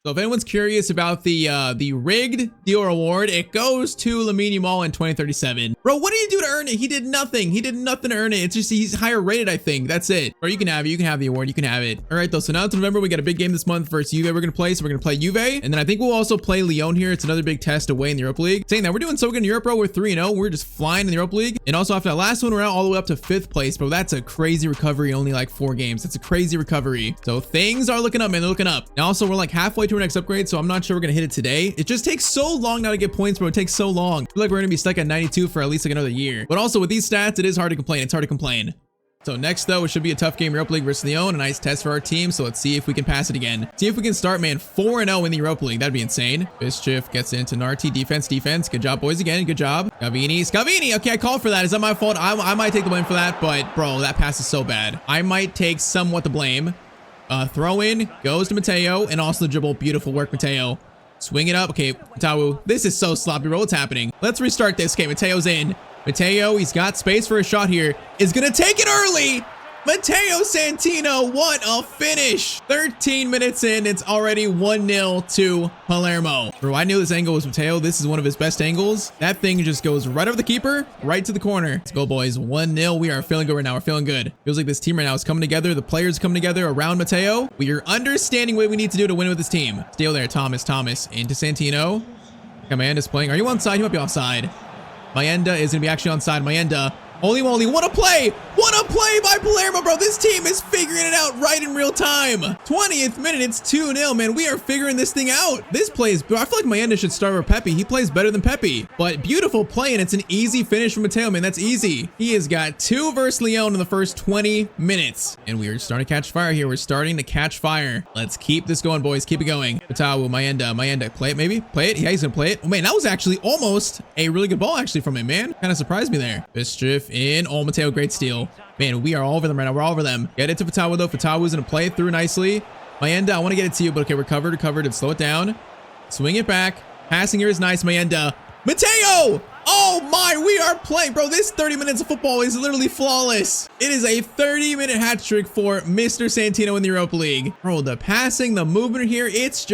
[SPEAKER 1] So if anyone's curious about the rigged deal reward, it goes to Lamine Yamal in 2037. Bro, what did he do to earn it? He did nothing. He did nothing to earn it. It's just he's higher rated, I think. That's it. Or you can have it. You can have the award. You can have it. All right, though. So now to November, we got a big game this month versus Juve. We're gonna play. So we're gonna play Juve, and then I think we'll also play Lyon here. It's another big test away in the Europa League. Saying that we're doing so good in Europe, bro. We're 3-0. We're just flying in the Europa League. And also after that last one, we're out all the way up to 5th place, bro. That's a crazy recovery. Only like 4 games. That's a crazy recovery. So things are looking up, man. They're looking up. And also we're like halfway to our next upgrade, so I'm not sure we're gonna hit it today. It just takes so long now to get points, bro. It takes so long. I feel like we're gonna be stuck at 92 for at least like another year. But also with these stats, it is hard to complain. It's hard to complain. So next though, it should be a tough game, Europa League versus Lyon. A nice test for our team. So let's see if we can pass it again. See if we can start, man, 4-0 in the Europa League. That'd be insane. Tyztir gets into Narty. Defense. Good job, boys, again. Good job. Scavini. Okay, I called for that. Is that my fault? I might take the blame for that, but bro, that pass is so bad. I might take somewhat the blame. Throw in goes to Matteo, and also the dribble. Beautiful work, Matteo. Swing it up. Okay, Tawu. This is so sloppy, bro. What's happening? Let's restart this. Okay, Mateo's in. Mateo, he's got space for a shot here. Is gonna take it early. Matteo Santino, what a finish. 13 minutes in, it's already 1-0 to Palermo. Bro, I knew this angle was Matteo. This is one of his best angles. That thing just goes right over the keeper, right to the corner. Let's go, boys. 1-0. We are feeling good right now. We're feeling good. Feels like this team right now is coming together. The players coming together around Matteo. We are understanding what we need to do to win with this team. Steal there, Thomas into Santino. Mayenda's playing. Are you onside? You might be offside. Mayenda is going to be actually onside. Mayenda. Holy moly, what a play! What a play by Palermo, bro. This team is figuring it out right in real time. 20th minute, it's 2-0, man. We are figuring this thing out. This play is, I feel like Mayenda should start with Pepe. He plays better than Pepe. But beautiful play, and it's an easy finish from Matteo, man. That's easy. He has got 2 versus Lyon in the first 20 minutes. And we are starting to catch fire here. We're starting to catch fire. Let's keep this going, boys. Keep it going. Matteo, Mayenda. Play it, maybe? Play it? Yeah, he's gonna play it. Oh, man, that was actually almost a really good ball, actually, from him, man. Kind of surprised me there. Tyztir in. Oh, Matteo, great steal. Man, we are all over them right now. We're all over them. Get it to Fatawa, though. Fatawa's going to play it through nicely. Mayenda, I want to get it to you, but okay, we're covered, and slow it down. Swing it back. Passing here is nice, Mayenda. Matteo! Oh my, we are playing, bro. This 30 minutes of football is literally flawless. It is a 30-minute hat trick for Mr. Santino in the Europa League. Bro, the passing, the movement here, it's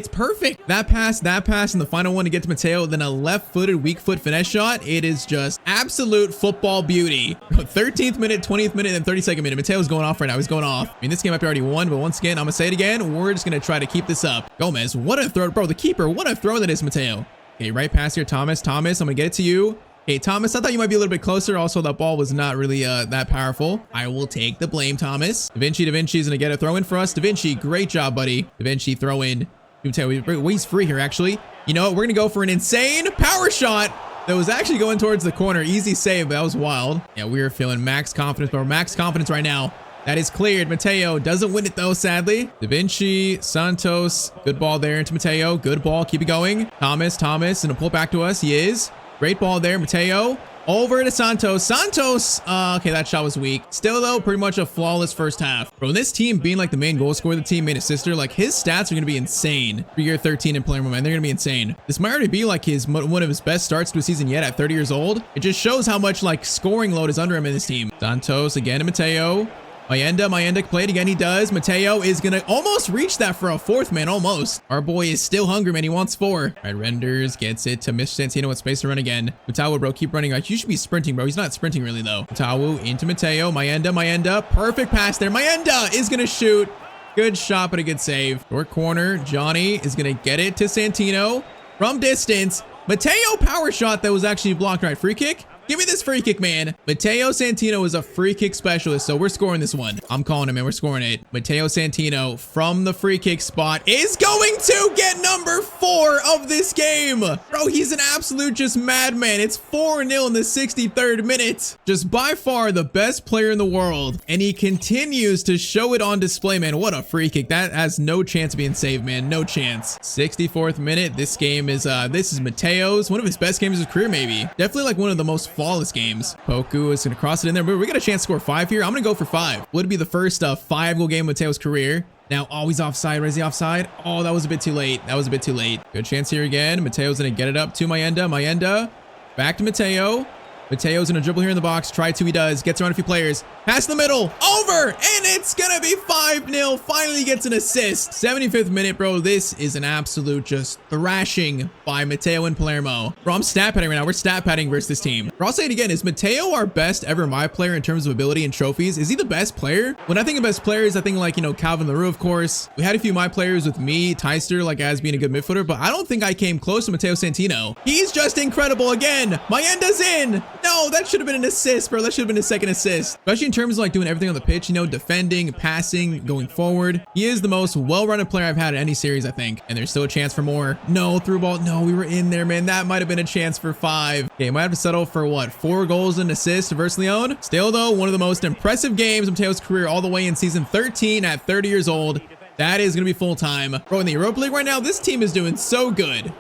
[SPEAKER 1] perfect. That pass, and the final one to get to Matteo, then a left-footed, weak foot finesse shot. It is just absolute football beauty. Bro, 13th minute, 20th minute, and 32nd minute. Mateo's going off right now. He's going off. I mean, this game might be already won, but once again, I'm gonna say it again. We're just gonna try to keep this up. Gomez, what a throw. Bro, the keeper, what a throw that is, Matteo. Okay, right pass here, Thomas, I'm gonna get it to you. Okay, Thomas, I thought you might be a little bit closer. Also, that ball was not really that powerful. I will take the blame, Thomas. Da Vinci's gonna get a throw in for us. Da Vinci, great job, buddy. Da Vinci, throw in. He's free here, actually. You know what? We're gonna go for an insane power shot that was actually going towards the corner. Easy save, but that was wild. Yeah, we are feeling max confidence, but we're max confidence right now. That is cleared. Matteo doesn't win it though, sadly. Da Vinci, Santos, good ball there into Matteo. Good ball, keep it going. Thomas, and a pull back to us. He is. Great ball there, Matteo. Over to Santos. Okay, that shot was weak. Still though, pretty much a flawless first half. Bro, this team being like the main goal scorer of the team, main assister, like his stats are gonna be insane for year 13 in Palermo, man. They're gonna be insane. This might already be like one of his best starts to a season yet at 30 years old. It just shows how much like scoring load is under him in this team. Santos again to Matteo. Mayenda played again. He does. Matteo is gonna almost reach that for a 4th, man. Almost. Our boy is still hungry, man. He wants 4. All right, Renders gets it to Mr. Santino with space to run again. Matteo, bro, keep running. Like, you should be sprinting, bro. He's not sprinting really though. Matteo into Matteo. Mayenda. Perfect pass there. Mayenda is gonna shoot. Good shot, but a good save. Short corner. Johnny is gonna get it to Santino from distance. Matteo power shot that was actually blocked. Right, free kick. Give me this free kick, man. Matteo Santino is a free kick specialist, so we're scoring this one. I'm calling it, man. We're scoring it. Matteo Santino from the free kick spot is going to get number 4 of this game. Bro, he's an absolute just madman. It's 4-0 in the 63rd minute. Just by far the best player in the world. And he continues to show it on display, man. What a free kick. That has no chance of being saved, man. No chance. 64th minute. This game is, this is Matteo's. One of his best games of his career, maybe. Definitely like one of the most flawless games. Poku is going to cross it in there. But we got a chance to score 5 here. I'm going to go for 5. Would be the first 5-goal game of Matteo's career. Now, oh, he's offside. Where's he offside? Oh, that was a bit too late. That was a bit too late. Good chance here again. Matteo's going to get it up to Mayenda. Mayenda. Back to Matteo. Matteo's going to dribble here in the box. Try to, he does. Gets around a few players. Pass in the middle. Over. And it's going to be 5-0. Finally gets an assist. 75th minute, bro. This is an absolute just thrashing by Matteo and Palermo. Bro, I'm stat padding right now. We're stat padding versus this team. Bro, I'll say it again. Is Matteo our best ever my player in terms of ability and trophies? Is he the best player? When I think of best players, I think like, you know, Calvin LaRue, of course. We had a few my players with me, Tyztir, like as being a good midfielder, but I don't think I came close to Matteo Santino. He's just incredible again. Mayenda's in. No, that should have been an assist, bro. That should have been a second assist. Especially in terms of like doing everything on the pitch, you know, defending, passing, going forward. He is the most well-rounded player I've had in any series, I think. And there's still a chance for more. No, through ball. No, we were in there, man. That might have been a chance for 5. Okay, might have to settle for what? 4 goals and assists versus Leon. Still though, one of the most impressive games of Mateo's career all the way in season 13 at 30 years old. That is going to be full time. Bro, in the Europa League right now, this team is doing so good.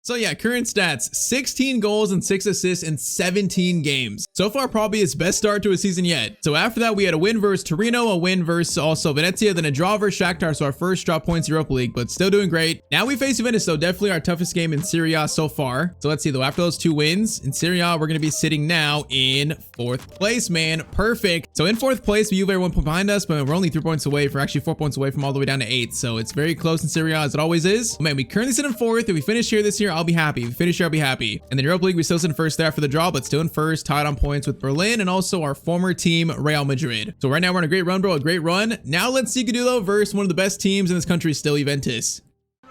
[SPEAKER 1] So yeah, current stats, 16 goals and 6 assists in 17 games. So far, probably his best start to a season yet. So after that, we had a win versus Torino, a win versus also Venezia, then a draw versus Shakhtar. So our first drop points Europa League, but still doing great. Now we face Juventus, so definitely our toughest game in Serie A so far. So let's see though, after those 2 wins in Serie A, we're going to be sitting now in 4th place, man. Perfect. So in 4th place, Juve are 1 point behind us, but we're only 3 points away. We're actually 4 points away from all the way down to 8th. So it's very close in Serie A as it always is. Oh, man, we currently sit in 4th. If we finish here this year, I'll be happy. If we finish here, I'll be happy. And then Europa League, we still sit in 1st there after the draw, but still in 1st, tied on points with Berlin and also our former team, Real Madrid. So right now we're on a great run, bro, a great run. Now let's see Gudulo versus one of the best teams in this country, still Juventus.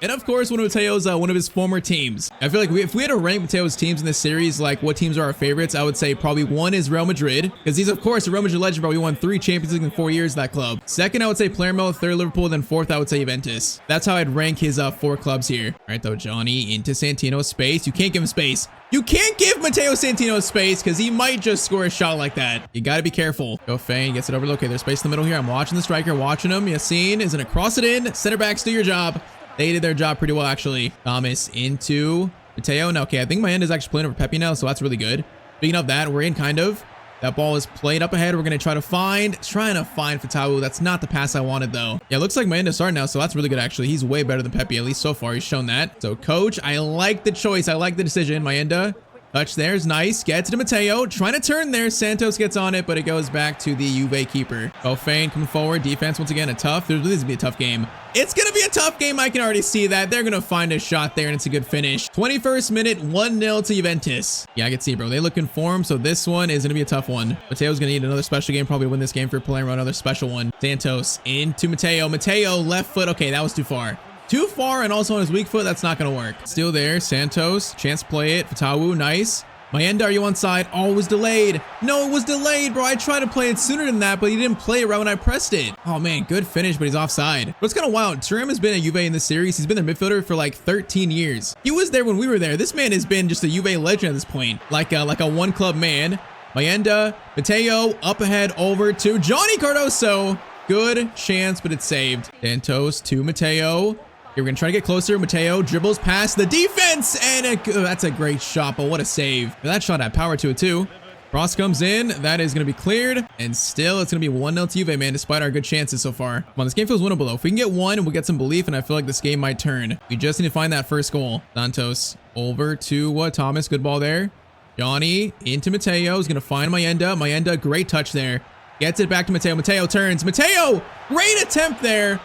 [SPEAKER 1] And of course, one of Mateo's, one of his former teams. I feel like if we had to rank Mateo's teams in this series, like what teams are our favorites, I would say probably 1 is Real Madrid, because he's of course a Real Madrid legend, but we won 3 Champions League in 4 years, that club. 2nd, I would say Palermo, 3rd, Liverpool, then 4th, I would say Juventus. That's how I'd rank his 4 clubs here. All right, though, Johnny into Santino space. You can't give him space. You can't give Matteo Santino space because he might just score a shot like that. You got to be careful. Go Fane gets it over. Okay, there's space in the middle here. I'm watching the striker, watching him. Yassine is going to cross it in. Center backs, do your job. They did their job pretty well, actually. Thomas into Matteo. Now, okay, I think my end is actually playing over Pepe now, so that's really good. Speaking of that, we're in kind of. That ball is played up ahead. We're going to trying to find Fatawu. That's not the pass I wanted, though. Yeah, it looks like my end is starting now, so that's really good, actually. He's way better than Pepe, at least so far. He's shown that. So, coach, I like the choice. I like the decision. Mayenda. Touch there is nice. Gets it to Matteo. Trying to turn there. Santos gets on it, but it goes back to the Juve keeper. Fane coming forward. Defense once again a tough. This is going to be a tough game. It's going to be a tough game. I can already see that. They're going to find a shot there, and it's a good finish. 21st minute, 1-0 to Juventus. Yeah, I can see, bro. They look in form, so this one is going to be a tough one. Matteo's going to need another special game, probably to win this game for Palermo. Another special one. Santos into Matteo. Matteo, left foot. Okay, that was too far. Too far, and also on his weak foot, that's not going to work. Still there. Santos. Chance to play it. Fatawu, nice. Mayenda, are you onside? Oh, it was delayed. No, it was delayed, bro. I tried to play it sooner than that, but he didn't play it right when I pressed it. Oh, man, good finish, but he's offside. But it's kind of wild. Thuram has been at Juve in this series. He's been their midfielder for like 13 years. He was there when we were there. This man has been just a Juve legend at this point, like a one-club man. Mayenda, Matteo, up ahead, over to Johnny Cardoso. Good chance, but it's saved. Santos to Matteo. Here, we're going to try to get closer. Matteo dribbles past the defense, and that's a great shot, but what a save. That shot had power to it, too. Cross comes in. That is going to be cleared, and still, it's going to be 1-0 to Juve, man, despite our good chances so far. Come on, this game feels winnable, though. If we can get one, we'll get some belief, and I feel like this game might turn. We just need to find that first goal. Santos over to Thomas. Good ball there. Johnny into Matteo. He's going to find Mayenda. Mayenda, great touch there. Gets it back to Matteo. Matteo turns. Matteo, great attempt there.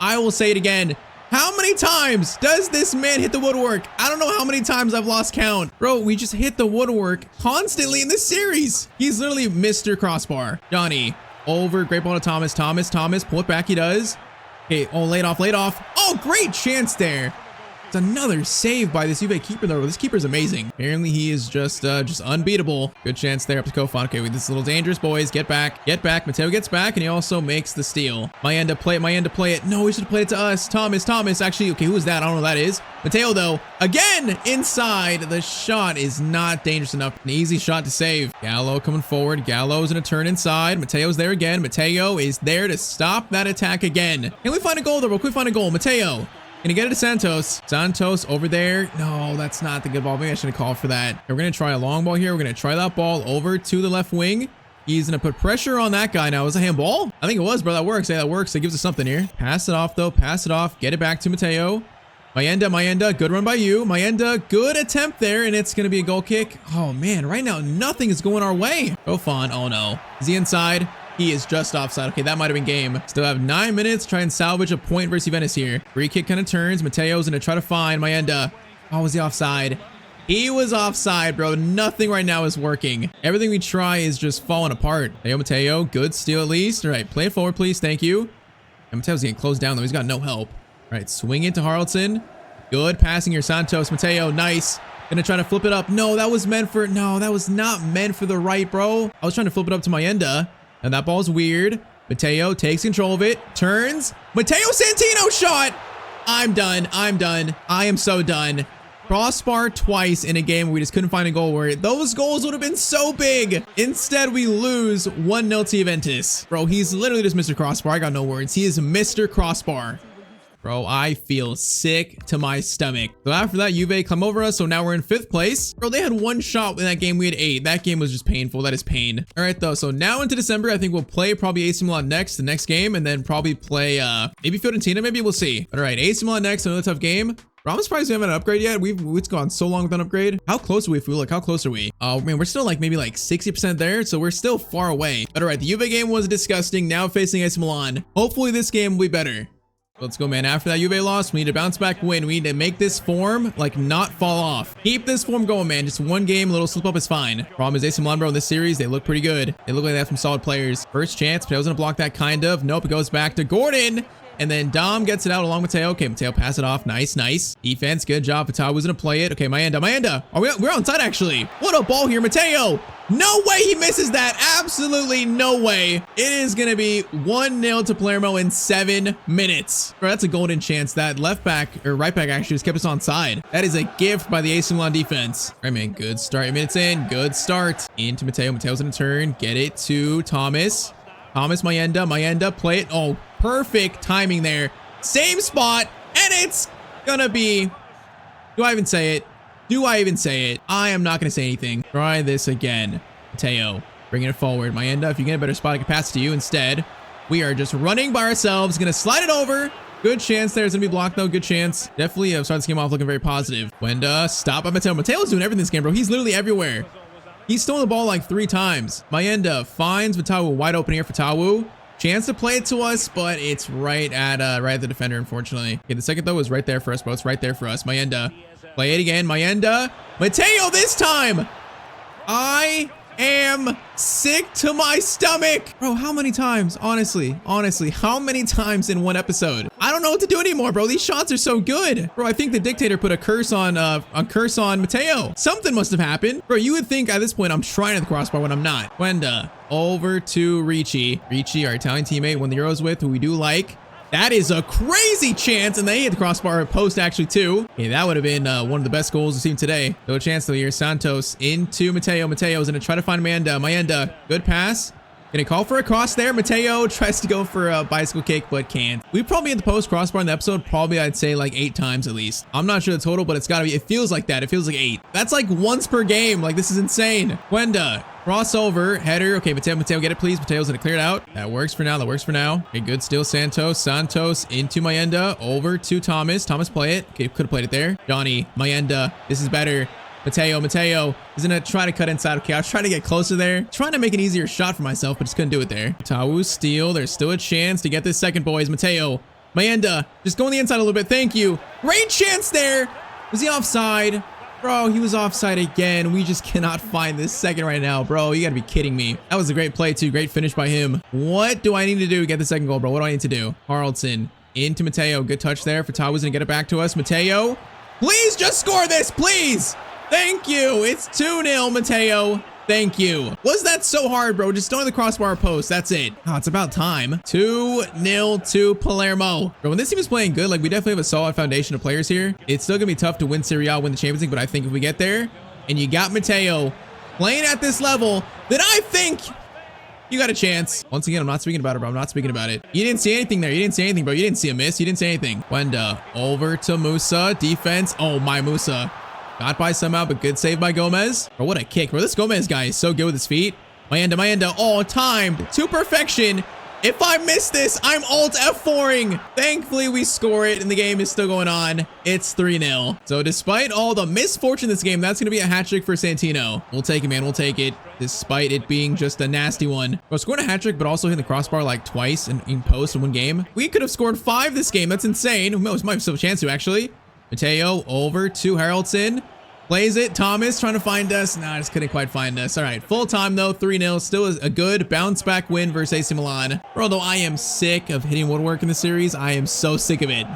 [SPEAKER 1] I will say it again. How many times does this man hit the woodwork? I don't know how many times I've lost count. Bro, we just hit the woodwork constantly in this series. He's literally Mr. Crossbar. Johnny, over, great ball to Thomas. Thomas, pull it back, he does. Okay, oh, laid off. Oh, great chance there. It's another save by this Juve keeper though. This keeper's amazing. Apparently he is just unbeatable. Good chance there up to Kofan. Okay, this is a little dangerous, boys. Get back. Get back. Matteo gets back, and he also makes the steal. Mayenda play it. Mayenda play it. No, he should have played it to us. Thomas. Actually, okay, who is that? I don't know who that is. Matteo though, again inside. The shot is not dangerous enough. An easy shot to save. Gallo coming forward. Gallo's gonna turn inside. Mateo's there again. Matteo is there to stop that attack again. Can we find a goal though? Can we find a goal? Matteo. Gonna get it to Santos. Santos over there. No, that's not the good ball. Maybe I should have called for that. We're gonna try a long ball here. We're gonna try that ball over to the left wing. He's gonna put pressure on that guy now. Was it a handball? I think it was, bro. That works. Hey, that works. That gives us something here. Pass it off though. Pass it off. Get it back to Matteo. Mayenda, good run by you. Mayenda, good attempt there, and it's gonna be a goal kick. Oh man, right now nothing is going our way. Kofan, oh no. Is he inside? He is just offside. Okay, that might have been game. Still have 9 minutes. Try and salvage a point versus Juventus here. Free kick kind of turns. Mateo's gonna try to find Mayenda. Oh, was he offside? He was offside, bro. Nothing right now is working. Everything we try is just falling apart. Mateo, good steal at least. All right, play it forward, please. Thank you. And Mateo's getting closed down though. He's got no help. All right, swing it to Haraldson. Good passing here, Santos. Mateo, nice. Gonna try to flip it up. No, that was meant for, no, that was not meant for the right, bro. I was trying to flip it up to Mayenda. And that ball's weird. Mateo takes control of it. Turns. Matteo Santino shot. I'm done. I am so done. Crossbar twice in a game where we just couldn't find a goal where those goals would have been so big. Instead, we lose 1-0 to Juventus. Bro, he's literally just Mr. Crossbar. I got no words. He is Mr. Crossbar. Bro, I feel sick to my stomach. So after that, Juve come over us. So now we're in 5th place. Bro, they had 1 shot in that game. We had 8. That game was just painful. That is pain. All right, though. So now into December, I think we'll play probably AC Milan the next game, and then probably play maybe Fiorentina. Maybe we'll see. All right, AC Milan next. Another tough game. Bro, I'm surprised we haven't an upgrade yet. It's gone so long without an upgrade. How close are we if we look? How close are we? Oh, man, we're still like maybe like 60% there. So we're still far away. But all right, the Juve game was disgusting. Now facing AC Milan. Hopefully this game will be better. Let's go, man. After that Juve loss, we need to bounce back win. We need to make this form, like, not fall off. Keep this form going, man. Just one game, a little slip up is fine. Problem is, AC Milan, bro, in this series, they look pretty good. They look like they have some solid players. First chance, Mateo's gonna block that, kind of. Nope, it goes back to Gordon. And then Dom gets it out along with Mateo. Okay, Mateo pass it off. Nice. Defense, good job. Mateo was gonna play it. Okay, Mayenda. We're onside, actually. What a ball here, Mateo. No way he misses that. Absolutely no way. It is going to be 1-0 to Palermo in 7 minutes. Bro, that's a golden chance. That left back, or right back actually, just kept us onside. That is a gift by the AC Milan defense. All right, man, good start. 8 minutes in. Good start. Into Mateo. Mateo's going to turn. Get it to Thomas. Mayenda, play it. Oh, perfect timing there. Same spot. And it's going to be... Do I even say it? I am not going to say anything. Try this again. Mateo, bringing it forward. Mayenda, if you get a better spot, I can pass it to you. Instead, we are just running by ourselves. Going to slide it over. Good chance there. It's going to be blocked, though. Good chance. Definitely starting this game off looking very positive. Wenda, stop by Mateo. Mateo's doing everything this game, bro. He's literally everywhere. He's stolen the ball like 3 times. Mayenda finds Vatawu wide open here for Tawu. Chance to play it to us, but it's right at the defender, unfortunately. Okay, the second, though, is right there for us, bro. It's right there for us. Mayenda. Play it again. Mayenda. Mateo this time. I am sick to my stomach. Bro, how many times? Honestly, how many times in one episode? I don't know what to do anymore, bro. These shots are so good. Bro, I think the dictator put a curse on Mateo. Something must have happened. Bro, you would think at this point I'm trying at the crossbar when I'm not. Wenda over to Ricci. Ricci, our Italian teammate, won the Euros with, who we do like. That is a crazy chance, and they hit the crossbar post actually too. Okay, that would have been one of the best goals we've seen today. No chance though here. Santos into Mateo. Mateo's gonna try to find Mayenda, good pass. Gonna call for a cross there. Mateo tries to go for a bicycle kick, but can't. We probably hit the post crossbar in the episode, probably I'd say like 8 times at least. I'm not sure the total, but it's gotta be, it feels like that. It feels like 8. That's like once per game. Like, this is insane. Wenda, crossover, header. Okay, Mateo, get it, please. Mateo's gonna clear it out. That works for now. Okay, good steal. Santos into Mayenda, over to Thomas. Thomas, play it. Okay, could have played it there. Johnny, Mayenda, this is better. Mateo is gonna try to cut inside. Okay, I was trying to get closer there, trying to make an easier shot for myself, but just couldn't do it there. Tawu steal. There's still a chance to get this second, boys. Mateo, Mayenda, just go on the inside a little bit. Thank you. Great chance there. Was he offside? Bro, he was offside again. We just cannot find this second right now, bro. You gotta be kidding me. That was a great play too. Great finish by him. What do I need to do to get the second goal, bro? What do I need to do? Haraldson into Mateo. Good touch there for Tawu. Gonna get it back to us. Mateo. Please just score this, please. Thank you. It's 2-0, Matteo. Thank you. Was that so hard, bro? Just don't hit the crossbar post. That's it. Oh, it's about time. 2-0 to Palermo. Bro, when this team is playing good, like we definitely have a solid foundation of players here. It's still gonna be tough to win Serie A, win the Champions League, but I think if we get there and you got Matteo playing at this level, then I think you got a chance. Once again, I'm not speaking about it, bro. I'm not speaking about it. You didn't see anything there. You didn't see anything, bro. You didn't see a miss. You didn't see anything. Wenda over to Musa. Defense. Oh, my Musa. Got by somehow, but good save by Gomez. Bro, what a kick, bro. This Gomez guy is so good with his feet. Mayenda. Oh, timed to perfection. If I miss this, I'm alt F4ing. Thankfully, we score it, and the game is still going on. It's 3-0. So despite all the misfortune in this game, that's going to be a hat trick for Santino. We'll take it, man. We'll take it, despite it being just a nasty one. Bro, scoring a hat trick, but also hitting the crossbar like twice in post in one game. We could have scored 5 this game. That's insane. We might have still a chance to, actually. Matteo over to Haraldson. Plays it. Thomas trying to find us. Nah, just couldn't quite find us. All right, full time though, 3-0. Still is a good bounce back win versus AC Milan. Bro, though I am sick of hitting woodwork in the series. I am so sick of it.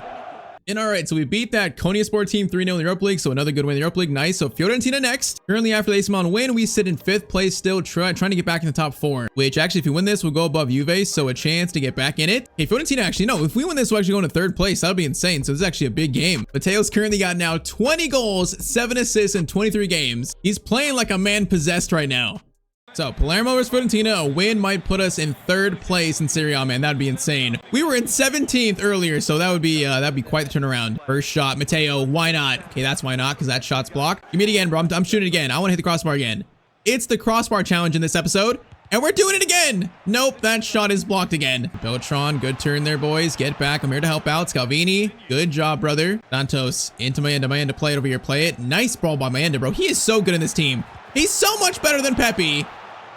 [SPEAKER 1] And all right, so we beat that Konyaspor team 3-0 in the Europa League, so another good win in the Europa League. Nice. So Fiorentina next. Currently, after the AC Milan win, we sit in 5th place still, trying to get back in the top 4, which actually, if we win this, we'll go above Juve, so a chance to get back in it. Hey, Fiorentina, actually, no, if we win this, we'll actually go into 3rd place. That would be insane. So this is actually a big game. Matteo's currently got now 20 goals, 7 assists in 23 games. He's playing like a man possessed right now. So Palermo versus Fiorentina, a win might put us in 3rd place in Serie A, man. That'd be insane. We were in 17th earlier, so that'd be quite the turnaround. First shot, Matteo. Why not? Okay, that's why not, because that shot's blocked. Give me it again, bro. I'm shooting it again. I want to hit the crossbar again. It's the crossbar challenge in this episode, and we're doing it again. Nope, that shot is blocked again. Beltran, good turn there, boys. Get back. I'm here to help out. Scalvini, good job, brother. Santos into Mayenda. Mayenda, play it over here. Play it. Nice ball by Mayenda, bro. He is so good in this team. He's so much better than Pepe.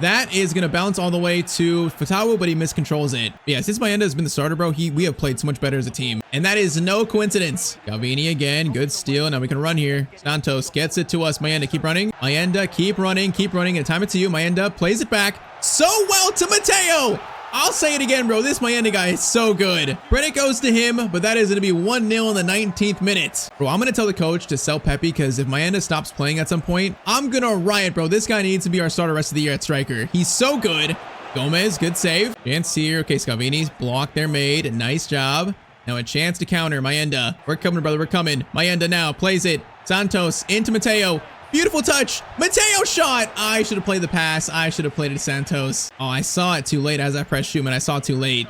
[SPEAKER 1] That is going to bounce all the way to Fatawu, but he miscontrols it. But yeah, since Mayenda has been the starter, bro, we have played so much better as a team. And that is no coincidence. Galvini again, good steal. Now we can run here. Santos gets it to us. Mayenda, keep running. Mayenda, keep running. And time it to you. Mayenda plays it back so well to Matteo. I'll say it again, bro. This Mayenda guy is so good. Credit goes to him, but that is going to be 1-0 in the 19th minute. Bro, I'm going to tell the coach to sell Pepe, because if Mayenda stops playing at some point, I'm going to riot, bro. This guy needs to be our starter rest of the year at striker. He's so good. Gomez, good save. Chance here. Okay, Scalvini's blocked. They're made. Nice job. Now a chance to counter. Mayenda. We're coming, brother. We're coming. Mayenda now plays it. Santos into Matteo. Beautiful touch. Matteo shot. I should have played the pass. I should have played it to Santos. Oh, I saw it too late as I pressed shoot, and I saw it too late.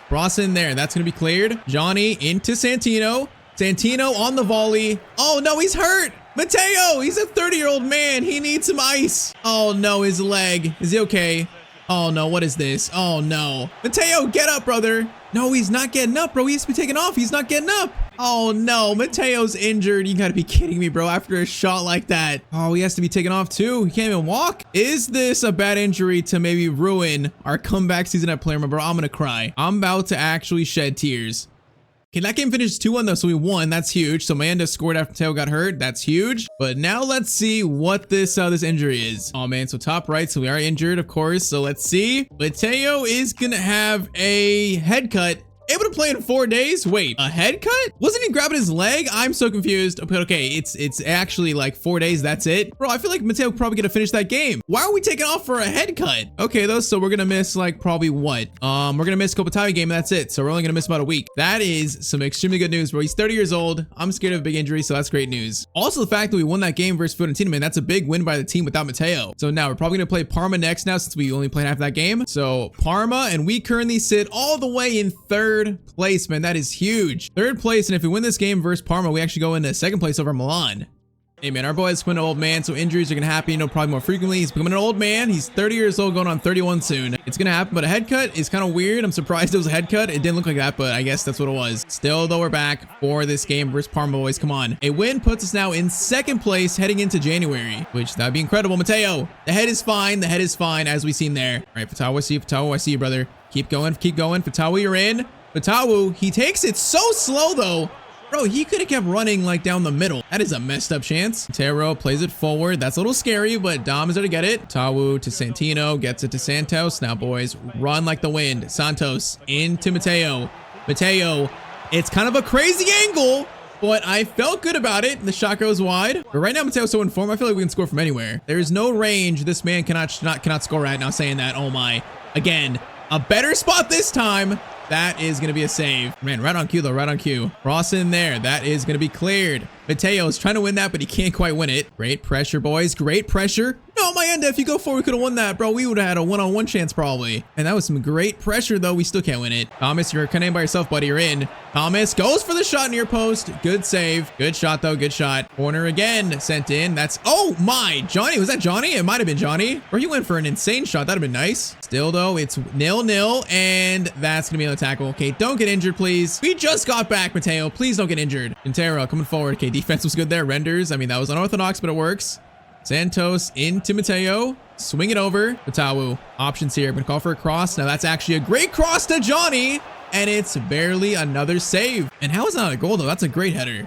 [SPEAKER 1] Cross in there. That's going to be cleared. Johnny into Santino. Santino on the volley. Oh, no, he's hurt. Matteo, he's a 30-year-old man. He needs some ice. Oh, no, his leg. Is he okay? Oh, no, what is this? Oh, no. Matteo, get up, brother. No, he's not getting up, bro. He has to be taken off. He's not getting up. Oh, no. Mateo's injured. You gotta be kidding me, bro. After a shot like that. Oh, he has to be taken off, too. He can't even walk. Is this a bad injury to maybe ruin our comeback season at Palermo, bro? I'm gonna cry. I'm about to actually shed tears. Okay, that game finished 2-1 though, so we won. That's huge. So Mayenda scored after Matteo got hurt. That's huge. But now let's see what this injury is. Oh man, so top right, so we are injured, of course. So let's see. Matteo is gonna have a head cut. Able to play in 4 days? Wait, a head cut? Wasn't he grabbing his leg? I'm so confused. Okay, it's actually like 4 days. That's it. Bro, I feel like Matteo probably gonna finish that game. Why are we taking off for a head cut? Okay, though, so we're gonna miss like probably what? We're gonna miss Coppa Italia game, and that's it. So we're only gonna miss about a week. That is some extremely good news, bro. He's 30 years old. I'm scared of a big injury, so that's great news. Also, the fact that we won that game versus Fiorentina, man, that's a big win by the team without Matteo. So now we're probably gonna play Parma next now, since we only played half that game. So Parma, and we currently sit all the way in 3rd place, man. That is huge. 3rd place, and if we win this game versus Parma, we actually go into 2nd place over Milan. Hey man, our boy is becoming an old man, so injuries are gonna happen, you know, probably more frequently. He's becoming an old man. He's 30 years old, going on 31 soon. It's gonna happen, but a head cut is kind of weird. I'm surprised it was a head cut. It didn't look like that, but I guess that's what it was. Still, though, we're back for this game versus Parma, boys. Come on. A win puts us now in 2nd place heading into January, which that'd be incredible. Matteo, the head is fine. The head is fine, as we've seen there. All right, Fatawu, I see you. Fatawu, I see you, brother. Keep going. Keep going. Fatawu, you're in. Fatawu, he takes it so slow, though. Bro, he could have kept running like down the middle. That is a messed up chance. Tero plays it forward. That's a little scary, but Dom is there to get it. Fatawu to Santino, gets it to Santos. Now, boys, run like the wind. Santos into Matteo. Matteo, it's kind of a crazy angle. but I felt good about it. The shot goes wide. But right now, Mateo's so informed. I feel like we can score from anywhere. There's no range this man cannot score at. Now saying that, oh my. Again, a better spot this time. That is going to be a save. Man, right on cue, though. Right on cue. Cross in there. That is going to be cleared. Matteo is trying to win that, but he can't quite win it. Great pressure, boys. Great pressure. No, Mayenda, if you go forward, we could have won that, bro. We would have had a one-on-one chance, probably. And that was some great pressure, though. We still can't win it. Thomas, you're kind of in by yourself, buddy. You're in. Thomas goes for the shot near post. Good save. Good shot, though. Good shot. Corner again. Sent in. That's... Oh, my. Johnny. Was that Johnny? It might have been Johnny. Or he went for an insane shot. That would have been nice. Still, though, it's 0-0. And that's going to be on the tackle. Okay, don't get injured, please. We just got back, Matteo. Please don't get injured. Quintero coming forward. Okay, defense was good there. Renders. I mean, that was unorthodox, but it works. Santos into Matteo. Swing it over. Matawu. Options here. I'm going to call for a cross. Now, that's actually a great cross to Johnny. And it's barely another save. And how is that not a goal, though? That's a great header.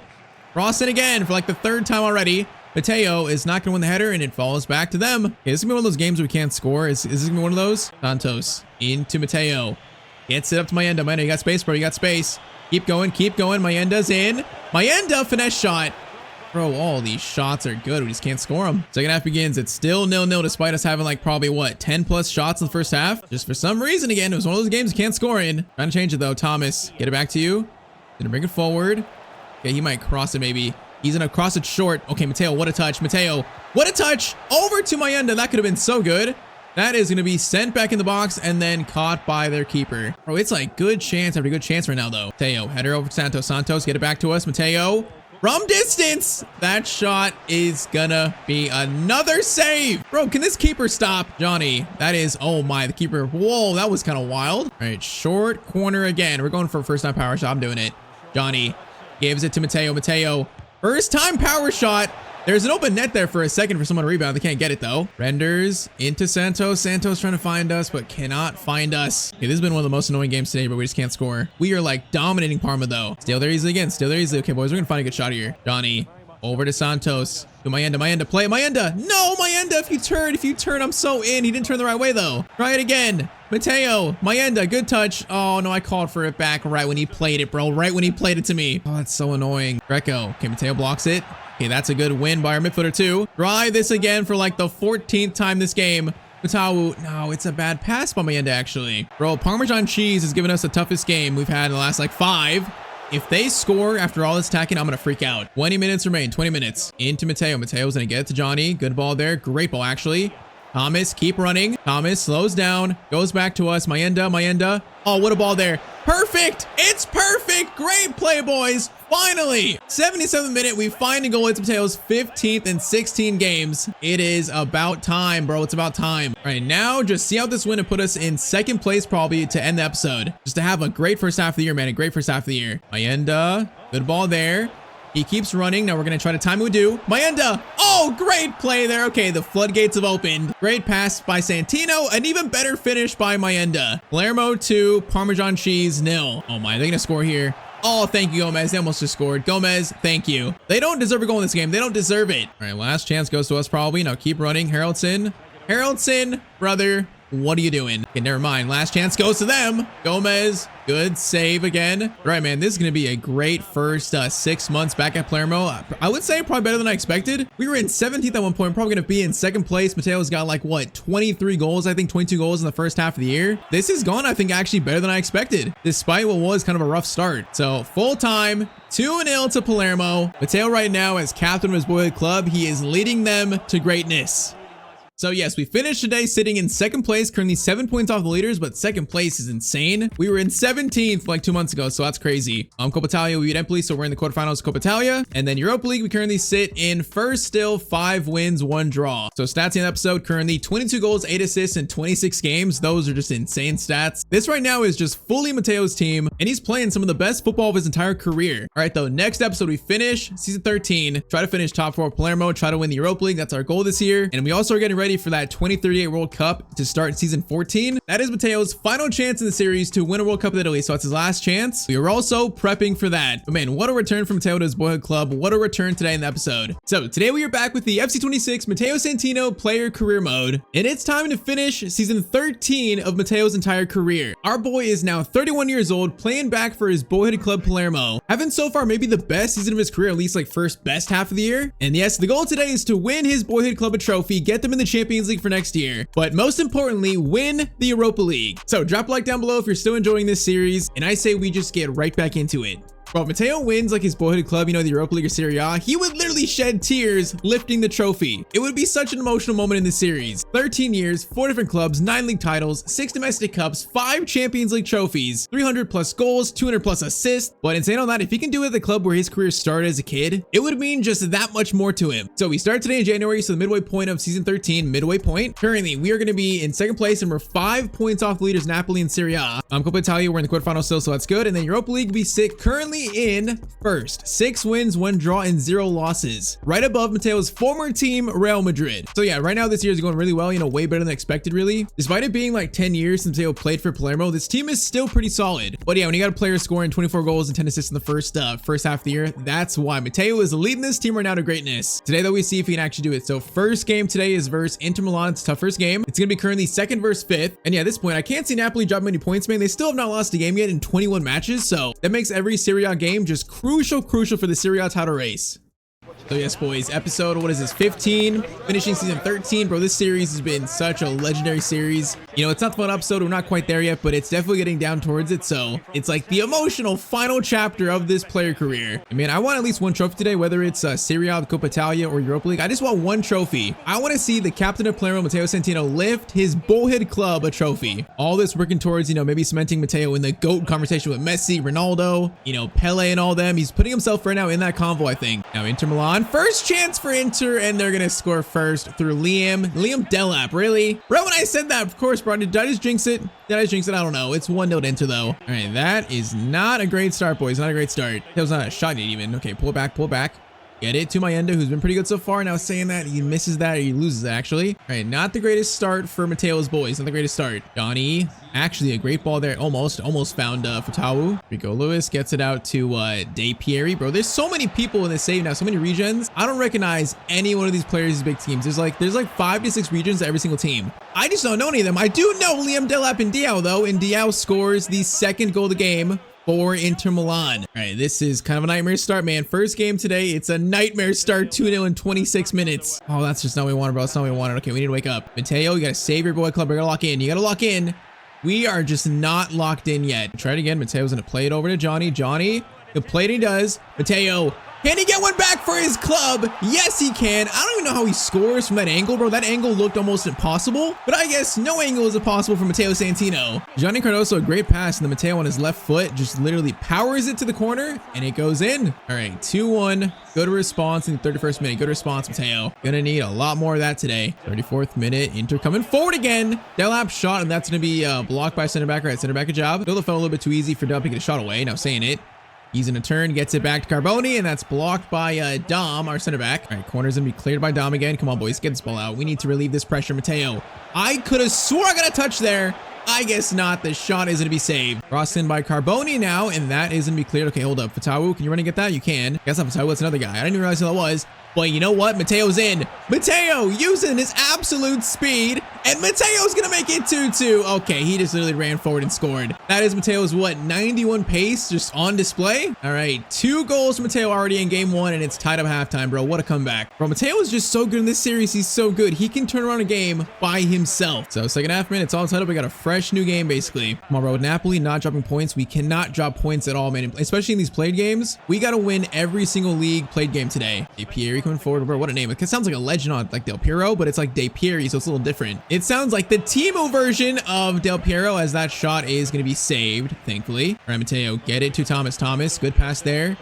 [SPEAKER 1] Cross it again for like the third time already. Mateo is not going to win the header, and it falls back to them. Okay, this is going to be one of those games where we can't score. Is this going to be one of those? Santos into Mateo. Gets it up to Mayenda. Mayenda, you got space, bro. You got space. Keep going. Keep going. Mayenda's in. Mayenda, finesse shot. Bro, all these shots are good. We just can't score them. Second half begins. It's still 0-0 despite us having like probably what 10 plus shots in the first half. Just for some reason, again, it was one of those games you can't score in. Trying to change it though. Thomas, get it back to you. Gonna bring it forward. Okay, he might cross it maybe. He's gonna cross it short. Okay, Mateo, what a touch. Mateo, what a touch. Over to Mayenda. That could have been so good. That is going to be sent back in the box and then caught by their keeper. Bro, it's like good chance after good chance right now, though. Mateo, header over to Santos. Santos, get it back to us. Mateo, from distance. That shot is gonna be another save. Bro, can this keeper stop? Johnny, that is, oh my, the keeper. Whoa, that was kind of wild. All right, short corner again. We're going for a first-time power shot. I'm doing it. Johnny gives it to Mateo. Mateo, first-time power shot. There's an open net there for a second for someone to rebound. They can't get it, though. Renders into Santos. Santos trying to find us, but cannot find us. Okay, this has been one of the most annoying games today, but we just can't score. We are, like, dominating Parma, though. Still there easily again. Still there easily. Okay, boys, we're going to find a good shot here. Johnny, over to Santos. To Mayenda. Mayenda, play. Mayenda. No, Mayenda, if you turn, I'm so in. He didn't turn the right way, though. Try it again. Mateo, Mayenda, good touch. Oh, no, I called for it back right when he played it, bro. Right when he played it to me. Oh, that's so annoying. Greco. Okay, Mateo blocks it. Okay, that's a good win by our midfielder too. Try this again for like the 14th time this game. Matawu, no, it's a bad pass by Mayenda actually. Bro, Parmesan cheese has given us the toughest game we've had in the last like 5. If they score after all this attacking, I'm going to freak out. 20 minutes remain, 20 minutes. Into Mateo. Mateo's going to get it to Johnny. Good ball there. Great ball actually. Thomas, keep running. Thomas slows down, goes back to us. Mayenda. Oh, what a ball there. Perfect. It's perfect. Great play, boys. Finally, 77th minute, we find a goal. It's Mateo's 15th in 16 games. It is about time, bro. It's about time. All right, now just see out this win and put us in second place probably to end the episode. Just to have a great first half of the year, man. A great first half of the year. Mayenda, good ball there. He keeps running. Now we're going to try to time it with do. Mayenda. Oh, great play there. Okay, the floodgates have opened. Great pass by Santino. An even better finish by Mayenda. Palermo 2, Parmesan cheese 0. Oh my, they're going to score here. Oh, thank you, Gomez. They almost just scored. Gomez, thank you. They don't deserve a goal in this game. They don't deserve it. All right, last chance goes to us probably. Now keep running. Haroldson, brother. What are you doing? Okay, never mind. Last chance goes to them. Gomez, good save again. All right, man, this is going to be a great first 6 months back at Palermo. I would say probably better than I expected. We were in 17th at one point. Probably going to be in second place. Mateo's got like, what, 23 goals, I think 22 goals in the first half of the year. This has gone, I think, actually better than I expected, despite what was kind of a rough start. So full time, 2-0 to Palermo. Matteo right now as captain of his boyhood club, he is leading them to greatness. So yes, we finished today sitting in second place, currently 7 points off the leaders, but second place is insane. We were in 17th like 2 months ago, so that's crazy. Coppa Italia, we beat Empoli, so we're in the quarterfinals of Coppa Italia. And then Europa League, we currently sit in first still, 5 wins, 1 draw. So stats in the episode, currently 22 goals, 8 assists in 26 games. Those are just insane stats. This right now is just fully Mateo's team, and he's playing some of the best football of his entire career. All right, though, next episode, we finish season 13, try to finish top 4 Palermo, try to win the Europa League. That's our goal this year. And we also are getting ready ready for that 2038 World Cup to start season 14. That is Matteo's final chance in the series to win a World Cup of Italy. So that's his last chance. We are also prepping for that. But man, what a return from Matteo to his boyhood club. What a return today in the episode. So today we are back with the FC26 Matteo Santino player career mode. And it's time to finish season 13 of Matteo's entire career. Our boy is now 31 years old, playing back for his boyhood club Palermo. Having so far maybe the best season of his career, at least like first best half of the year. And yes, the goal today is to win his boyhood club a trophy, get them in the Champions League for next year. But most importantly, win the Europa League. So drop a like down below if you're still enjoying this series. And I say we just get right back into it. Bro, if Matteo wins like his boyhood club, you know, the Europa League or Serie A, he would literally shed tears lifting the trophy. It would be such an emotional moment in this series. 13 years, 4 different clubs, 9 league titles, 6 domestic cups, 5 Champions League trophies, 300 plus goals, 200 plus assists. But insane on that, if he can do it at the club where his career started as a kid, it would mean just that much more to him. So we start today in January, so the midway point of season 13, midway point. Currently, we are going to be in second place and we're 5 points off the leaders Napoli and Serie A. Coppa Italia, we're in the quarterfinals still, so that's good. And then Europa League, we sit currently in first. 6 wins, 1 draw, and 0 losses. Right above Matteo's former team, Real Madrid. So yeah, right now this year is going really well, you know, way better than expected, really. Despite it being like 10 years since Matteo played for Palermo, this team is still pretty solid. But yeah, when you got a player scoring 24 goals and 10 assists in the first half of the year, that's why Matteo is leading this team right now to greatness. Today, though, we see if he can actually do it. So first game today is versus Inter Milan. It's a tough first game. It's going to be currently second versus fifth. And yeah, at this point, I can't see Napoli drop many points, man. They still have not lost a game yet in 21 matches. So that makes every Serie A game just crucial for the Serie A title race. So yes, boys, episode, what is this, 15, finishing season 13. Bro, this series has been such a legendary series. You know, it's not the final episode, we're not quite there yet, but it's definitely getting down towards it. So it's like the emotional final chapter of this player career. I mean, I want at least 1 trophy today, whether it's Serie A, Coppa Italia, or Europa League. I just want 1 trophy. I want to see the captain of Palermo, Matteo Santino, lift his boyhood club a trophy. All this working towards, you know, maybe cementing Matteo in the GOAT conversation with Messi, Ronaldo, you know, Pele and all them. He's putting himself right now in that convo, I think. Now, Inter Milan, first chance for Inter, and they're gonna score first through Liam Delap. Really, bro? When I said that, of course, bro. Did I just jinx it? Did I just jinx it? I don't know. It's 1-0 to Inter, though. All right, that is not a great start, boys. Not a great start. That was not a shot yet, even. Okay, pull it back. Get it to Mayenda, who's been pretty good so far. Now saying that, he misses that, or he loses it, actually. All right, not the greatest start for Matteo's boys. Not the greatest start. Johnny, actually a great ball there. Almost found Fatawu. Rico Lewis gets it out to De Pieri. Bro, there's so many people in this save now, so many regions. I don't recognize any one of these players' big teams. There's like 5 to 6 regions to every single team. I just don't know any of them. I do know Liam Delap and Diao, though, and Diao scores the second goal of the game for Inter Milan. All right, this is kind of a nightmare start, man. First game today, it's a nightmare start, 2-0 in 26 minutes. Oh, that's just not what we wanted, bro. That's not what we wanted. Okay, we need to wake up. Matteo, you gotta save your boy club. You gotta lock in. You gotta lock in. We are just not locked in yet. Try it again. Matteo's gonna play it over to Johnny. Johnny, the play he does. Matteo, can he get one back for his club? Yes, he can. I don't even know how he scores from that angle, bro. That angle looked almost impossible, but I guess no angle is impossible for Matteo Santino. Johnny Cardoso, a great pass, and the Matteo on his left foot just literally powers it to the corner, and it goes in. All right, 2-1. Go to response in the 31st minute. Go to response, Matteo. Gonna need a lot more of that today. 34th minute, Inter coming forward again. Delap shot, and that's gonna be blocked by center back. All right, center back, good job. Still fell a little bit too easy for Delap to get a shot away. Now saying it. He's in a turn, gets it back to Carboni, and that's blocked by Dom, our center back. All right, corner's gonna be cleared by Dom again. Come on, boys, get this ball out. We need to relieve this pressure, Matteo. I could have swore I got a touch there. I guess not. The shot is gonna be saved. Crossed in by Carboni now, and that is gonna be cleared. Okay, hold up. Fatawu, can you run and get that? You can. That's not Fatawu, that's another guy. I didn't even realize who that was. But you know what? Matteo's in. Matteo using his absolute speed, and Matteo's gonna make it 2-2. Okay, he just literally ran forward and scored. That is Matteo's, what, 91 pace just on display? All right, 2 goals for Matteo already in game 1, and it's tied up halftime, bro. What a comeback. Bro, Matteo is just so good in this series. He's so good. He can turn around a game by himself. So second half, man, it's all tied up. We got a fresh new game, basically. Come on, bro. With Napoli not dropping points, we cannot drop points at all, man. Especially in these played games. We got to win every single league played game today. De Pieri coming forward, bro. What a name. It sounds like a legend on like Del Piero, but it's like De Pieri, so it's a little different. It sounds like the Timo version of Del Piero, as that shot is going to be saved, thankfully. All right, Matteo, get it to Thomas. Good pass there.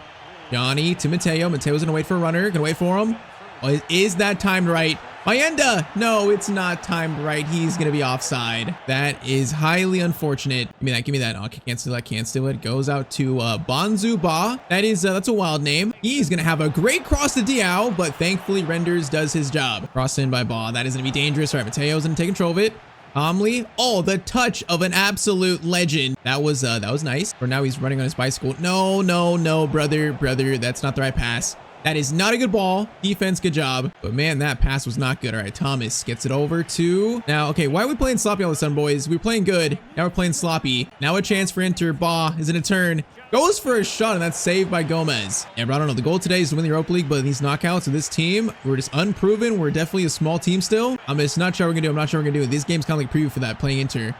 [SPEAKER 1] Johnny to Matteo. Matteo's going to wait for a runner. Going to wait for him. Oh, is that timed right? Mayenda. No, it's not timed right. He's going to be offside. That is highly unfortunate. Give me that. Give me that. Oh, can't steal that. Can't steal it. Goes out to Bonzu Ba. That's a wild name. He's going to have a great cross to Diao, but thankfully Renders does his job. Cross in by Ba. That is going to be dangerous. All right, Mateo's going to take control of it. Calmly. Oh, the touch of an absolute legend. That was nice. For now, he's running on his bicycle. No, no, no, brother. That's not the right pass. That is not a good ball. Defense, good job. But man, that pass was not good. All right, Thomas gets it over to... Now, okay, why are we playing sloppy all of a sudden, boys? We were playing good. Now we're playing sloppy. Now a chance for Inter. Ba is in a turn. Goes for a shot, and that's saved by Gomez. Yeah, bro, I don't know. The goal today is to win the Europa League, but these knockouts of this team, we're just unproven. We're definitely a small team still. I'm just not sure what we're going to do. I'm not sure what we're going to do. This game's kind of like preview for that, playing Inter.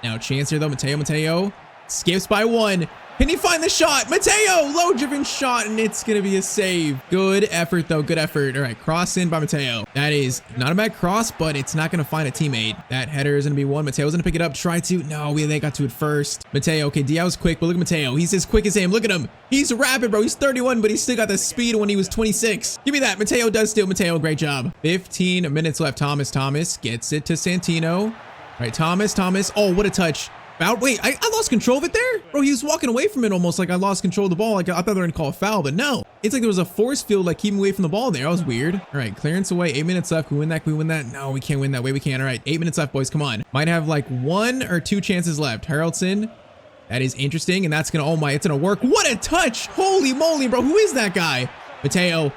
[SPEAKER 1] Now, chance here, though. Matteo skips by one. Can he find the shot? Matteo, low-driven shot, and it's going to be a save. Good effort, though. Good effort. All right, cross in by Matteo. That is not a bad cross, but it's not going to find a teammate. That header is going to be one. Matteo's going to pick it up. Try to. No, they got to it first. Matteo, okay, Diao's quick, but look at Matteo. He's as quick as him. Look at him. He's rapid, bro. He's 31, but he's still got the speed when he was 26. Give me that. Matteo does steal. Matteo, great job. 15 minutes left. Thomas gets it to Santino. All right, Thomas. Oh, what a touch. Wait, I lost control of it there? Bro, he was walking away from it almost like I lost control of the ball. Like I thought they were gonna call a foul, but no. It's like there was a force field like keeping away from the ball there. That was weird. All right, clearance away. 8 minutes left. Can we win that? Can we win that? No, we can't win that way. We can't. All right, 8 minutes left, boys. Come on. Might have like 1 or 2 chances left. Haraldson. That is interesting, and that's gonna, oh my, it's gonna work. What a touch! Holy moly, bro. Who is that guy? Matteo.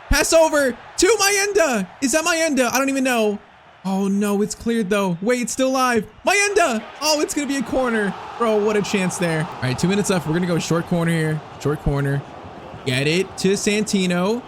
[SPEAKER 1] Pass over to Mayenda. Is that Mayenda? I don't even know. Oh no, it's cleared though. Wait, it's still live. Mayenda! Oh, it's gonna be a corner. Bro, what a chance there. All right, 2 minutes left. We're gonna go short corner here. Short corner. Get it to Santino.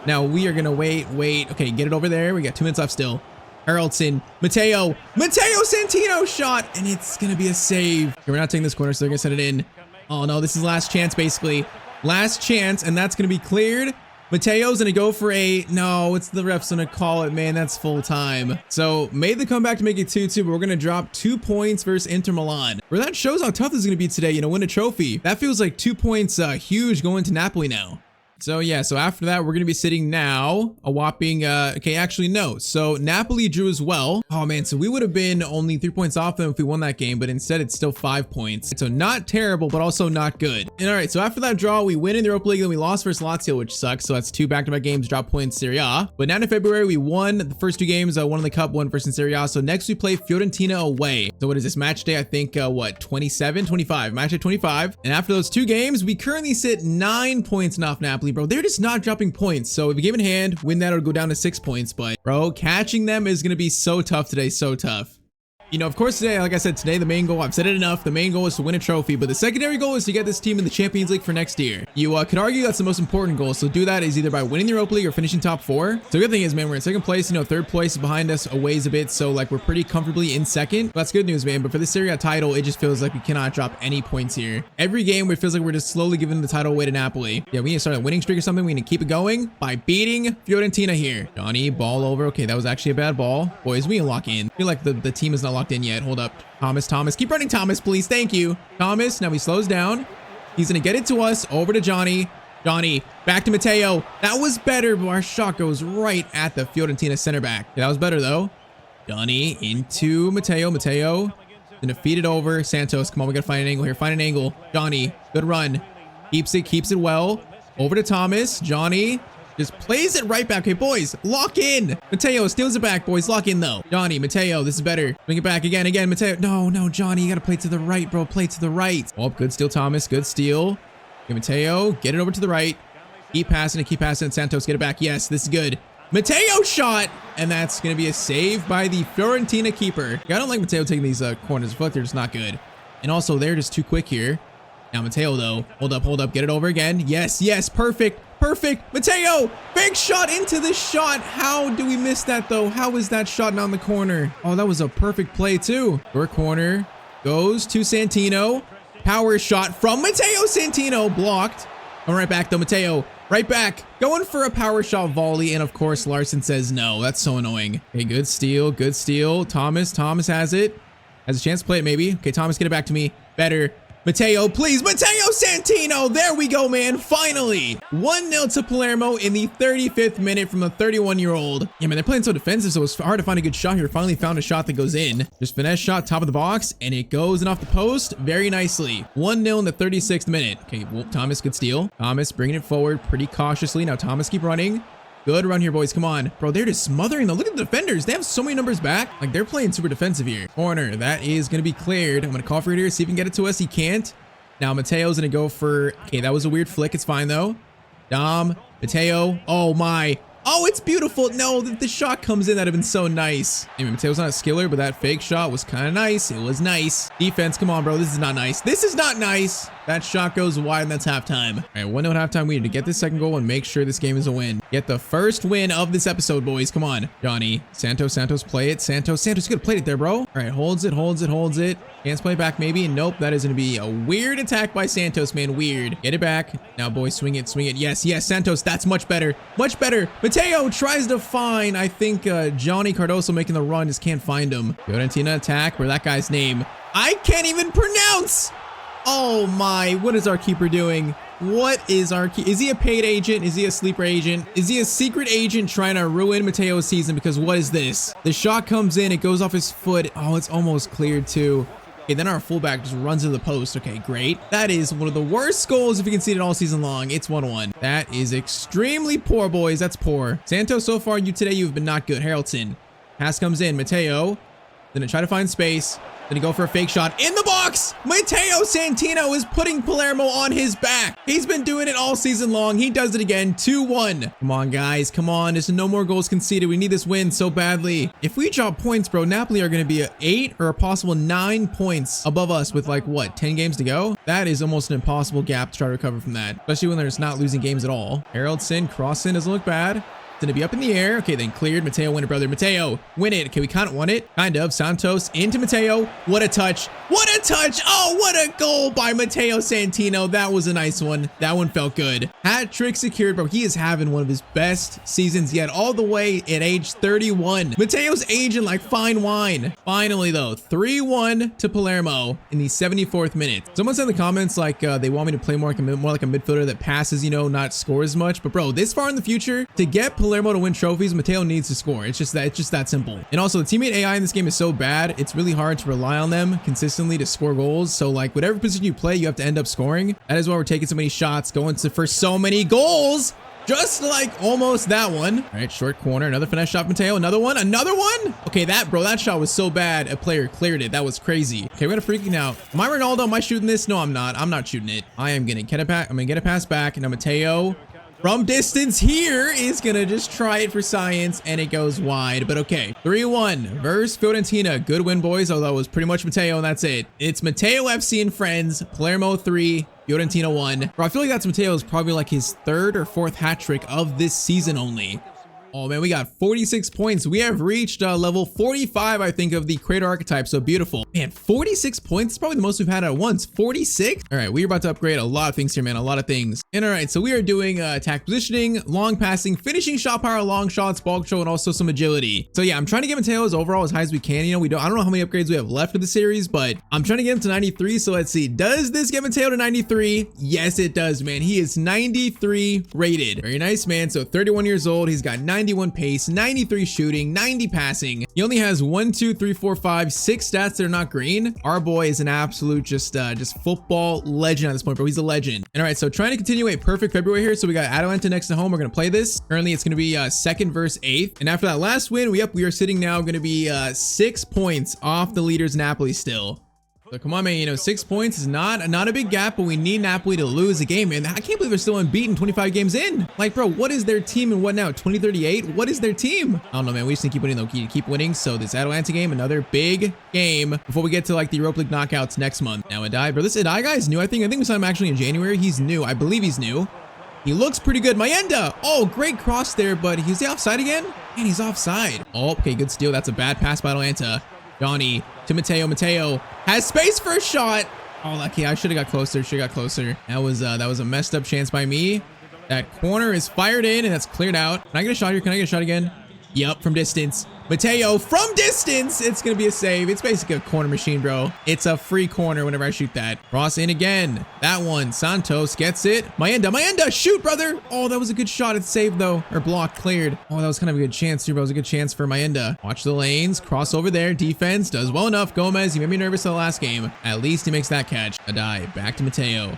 [SPEAKER 1] Now we are gonna wait. Okay, get it over there. We got 2 minutes left still. Haraldson, Matteo Santino shot, and it's gonna be a save. Okay, we're not taking this corner, so they're gonna set it in. Oh no, this is last chance basically. Last chance, and that's gonna be cleared. Mateo's gonna go for a, no, it's the ref's gonna call it, man, that's full time. So made the comeback to make it 2-2, but we're gonna drop 2 points versus Inter Milan. Where that shows how tough this is gonna be today, win a trophy. That feels like 2 points huge going to Napoli now. So yeah, so after that, we're going to be sitting now a whopping, okay, actually no. So Napoli drew as well. Oh man, so we would have been only 3 points off them if we won that game, but instead it's still 5 points. So not terrible, but also not good. And all right, so after that draw, we win in the Europa League, then we lost versus Lazio, which sucks. So that's 2 back-to-back games, drop points Serie A. But now in February, we won the first 2 games, one in the Cup, one versus Serie A. So next we play Fiorentina away. So what is this match day? I think, what, 27, 25, match day 25. And after those 2 games, we currently sit 9 points off Napoli. Bro, they're just not dropping points. So if a game in hand, win that, it'll go down to 6 points. But bro, catching them is going to be so tough today. So tough. Of course, today, like I said, today, the main goal, I've said it enough, the main goal is to win a trophy, but the secondary goal is to get this team in the Champions League for next year. You could argue that's the most important goal, so do that is either by winning the Europa League or finishing top 4. So the good thing is, man, we're in second place, third place is behind us a ways a bit, so like we're pretty comfortably in second. That's good news, man, but for the Serie A title, it just feels like we cannot drop any points here. Every game, it feels like we're just slowly giving the title away to Napoli. Yeah, we need to start a winning streak or something. We need to keep it going by beating Fiorentina here. Johnny, ball over. Okay, that was actually a bad ball. Boys, we can lock in. I feel like the team is not locked in yet. Hold up. Thomas, keep running, Thomas, please. Thank you. Thomas, now he slows down. He's gonna get it to us. Over to Johnny. Back to Matteo. That was better, but our shot goes right at the Fiorentina center back. Yeah, that was better though. Johnny into Matteo. Gonna feed it over. Santos, come on, we gotta find an angle here. Find an angle. Johnny, good run. Keeps it well. Over to Thomas. Johnny just plays it right back. Okay, boys, lock in. Matteo steals it back, boys. Lock in, though. Johnny, Matteo, this is better. Bring it back again. Matteo. No, Johnny, you got to play to the right, bro. Play to the right. Oh, good steal, Thomas. Good steal. Okay, Matteo, get it over to the right. Keep passing it. Santos, get it back. Yes, this is good. Matteo shot, and that's going to be a save by the Fiorentina keeper. Yeah, I don't like Matteo taking these corners. I feel like they're just not good. And also, they're just too quick here. Now, Matteo, though. Hold up. Get it over again. Yes. Perfect. Matteo, big shot into the shot. How do we miss that, though? How is that shot not on the corner? Oh, that was a perfect play, too. Short corner goes to Santino. Power shot from Matteo. Santino blocked. Come right back, though. Matteo, right back. Going for a power shot volley, and of course, Larson says no. That's so annoying. Okay, good steal. Thomas has it. Has a chance to play it, maybe. Okay, Thomas, get it back to me. Better. Matteo, please. Matteo Santino. There we go, man. Finally. 1-0 to Palermo in the 35th minute from a 31-year-old. Yeah, man, they're playing so defensive, so it's hard to find a good shot here. Finally found a shot that goes in. Just finesse shot, top of the box, and it goes in off the post very nicely. 1-0 in the 36th minute. Okay, well, Thomas, good steal. Thomas bringing it forward pretty cautiously. Now Thomas keep running. Good run here, boys. Come on. Bro, they're just smothering them. Look at the defenders. They have so many numbers back. Like, they're playing super defensive here. Corner. That is going to be cleared. I'm going to call for it here. See if he can get it to us. He can't. Now, Matteo's going to go for... Okay, that was a weird flick. It's fine, though. Dom. Matteo. Oh, my. Oh, it's beautiful. No, the shot comes in. That'd have been so nice. Anyway, Matteo's not a skiller, but that fake shot was kind of nice. It was nice. Defense. Come on, bro. This is not nice. This is not nice. That shot goes wide, and that's halftime. All right, 1-0 at halftime. We need to get this second goal and make sure this game is a win. Get the first win of this episode, boys. Come on. Johnny. Santos, play it. Santos, you could have played it there, bro. All right, holds it. Can't play back, maybe. Nope, that is going to be a weird attack by Santos, man. Weird. Get it back. Now, boys, swing it. Yes, Santos. That's much better. Matteo tries to find, I think, Johnny Cardoso making the run. Just can't find him. Fiorentina attack. Where that guy's name? I can't even pronounce. Oh my, what is our keeper doing? What is our key? Is he a paid agent? Is he a sleeper agent? Is he a secret agent trying to ruin Matteo's season? Because what is this? The shot comes in, it goes off his foot. Oh, it's almost cleared too. Okay, then our fullback just runs to the post. Okay, great. That is one of the worst goals if you can see it all season long. It's 1-1. That is extremely poor, boys. That's poor. Santos, so far you've been not good. Haraldson. Pass comes in. Matteo. Then try to find space. Then he go for a fake shot in the box. Matteo Santino is putting Palermo on his back. He's been doing it all season long. He does it again. 2-1. Come on, guys. Come on. There's no more goals conceded. We need this win so badly. If we drop points, bro, Napoli are going to be 8 or a possible 9 points above us with like, what, 10 games to go? That is almost an impossible gap to try to recover from that, especially when they're just not losing games at all. Haraldson, crossing doesn't look bad. Gonna be up in the air. Okay, then cleared. Matteo, win it, brother. Matteo, win it. Okay, we kind of won it. Kind of. Santos into Matteo. What a touch. What a touch. Oh, what a goal by Matteo Santino. That was a nice one. That one felt good. Hat trick secured, bro. He is having one of his best seasons yet, all the way at age 31. Matteo's aging like fine wine. Finally, though, 3-1 to Palermo in the 74th minute. Someone said in the comments like they want me to play more like a midfielder that passes, you know, not scores much. But bro, this far in the future, to get Palermo to win trophies, Matteo needs to score. It's just that simple. And also, the teammate AI in this game is so bad, it's really hard to rely on them consistently to score goals. So like whatever position you play, you have to end up scoring. That is why we're taking so many shots, going for so many goals. Just like almost that one. All right, short corner, another finesse shot, Matteo. Another one. Okay, that shot was so bad a player cleared it. That was crazy. Okay, we're gonna freaking out. Am I Ronaldo? Am I shooting this? No, I'm not. I'm not shooting it. I am gonna get it back. I'm gonna get a pass back. Now Matteo from distance here is gonna just try it for science, and it goes wide. But okay, 3-1 versus Fiorentina. Good win, boys. Although it was pretty much Matteo, and that's it. It's Matteo FC and friends. Palermo 3. Fiorentina 1. Bro, I feel like that's Matteo's probably like his 3rd or 4th hat trick of this season only. Oh man, we got 46 points. We have reached level 45, I think, of the creator archetype. So beautiful. Man, 46 points. It's probably the most we've had at once. 46? All right, we're about to upgrade a lot of things here, man. A lot of things. And all right, so we are doing attack positioning, long passing, finishing shot power, long shots, ball control, and also some agility. So yeah, I'm trying to get Matteo's overall as high as we can. You know, I don't know how many upgrades we have left of the series, but I'm trying to get him to 93. So let's see. Does this get Matteo to 93? Yes, it does, man. He is 93 rated. Very nice, man. So 31 years old. He's got 91 pace, 93 shooting, 90 passing. He only has 1, 2, 3, 4, 5, 6 stats that are not green. Our boy is an absolute just football legend at this point, bro. He's a legend. And all right, so trying to continue a perfect February here. So we got Atalanta next to home. We're gonna play this. Currently, it's gonna be 2nd versus 8th. And after that last win, we are sitting now gonna be 6 points off the leaders Napoli still. So come on, man, you know, 6 points is not a big gap, but we need Napoli to lose a game, man. I can't believe they're still unbeaten 25 games in. Like, bro, what is their team and what now? 2038? What is their team? I don't know, man. We just need to keep winning, though. Keep winning. So this Atalanta game, another big game before we get to like the Europa League knockouts next month. Now Adai, bro, this Adai guy is new. I think we saw him actually in January. He's new. I believe he's new. He looks pretty good. Mayenda. Oh, great cross there, but he's the offside again? Man, he's offside. Oh, okay, good steal. That's a bad pass by Atalanta. Johnny to Matteo. Matteo has space for a shot. Oh, lucky. I should have got closer. That was a messed up chance by me. That corner is fired in and that's cleared out. Can I get a shot here? Can I get a shot again? Yep, from distance. Matteo from distance. It's going to be a save. It's basically a corner machine, bro. It's a free corner whenever I shoot that. Cross in again. That one. Santos gets it. Mayenda. Shoot, brother. Oh, that was a good shot. It's saved, though. Or block cleared. Oh, that was kind of a good chance, too, bro. It was a good chance for Mayenda. Watch the lanes. Cross over there. Defense does well enough. Gomez, you made me nervous in the last game. At least he makes that catch. A dive. Back to Matteo.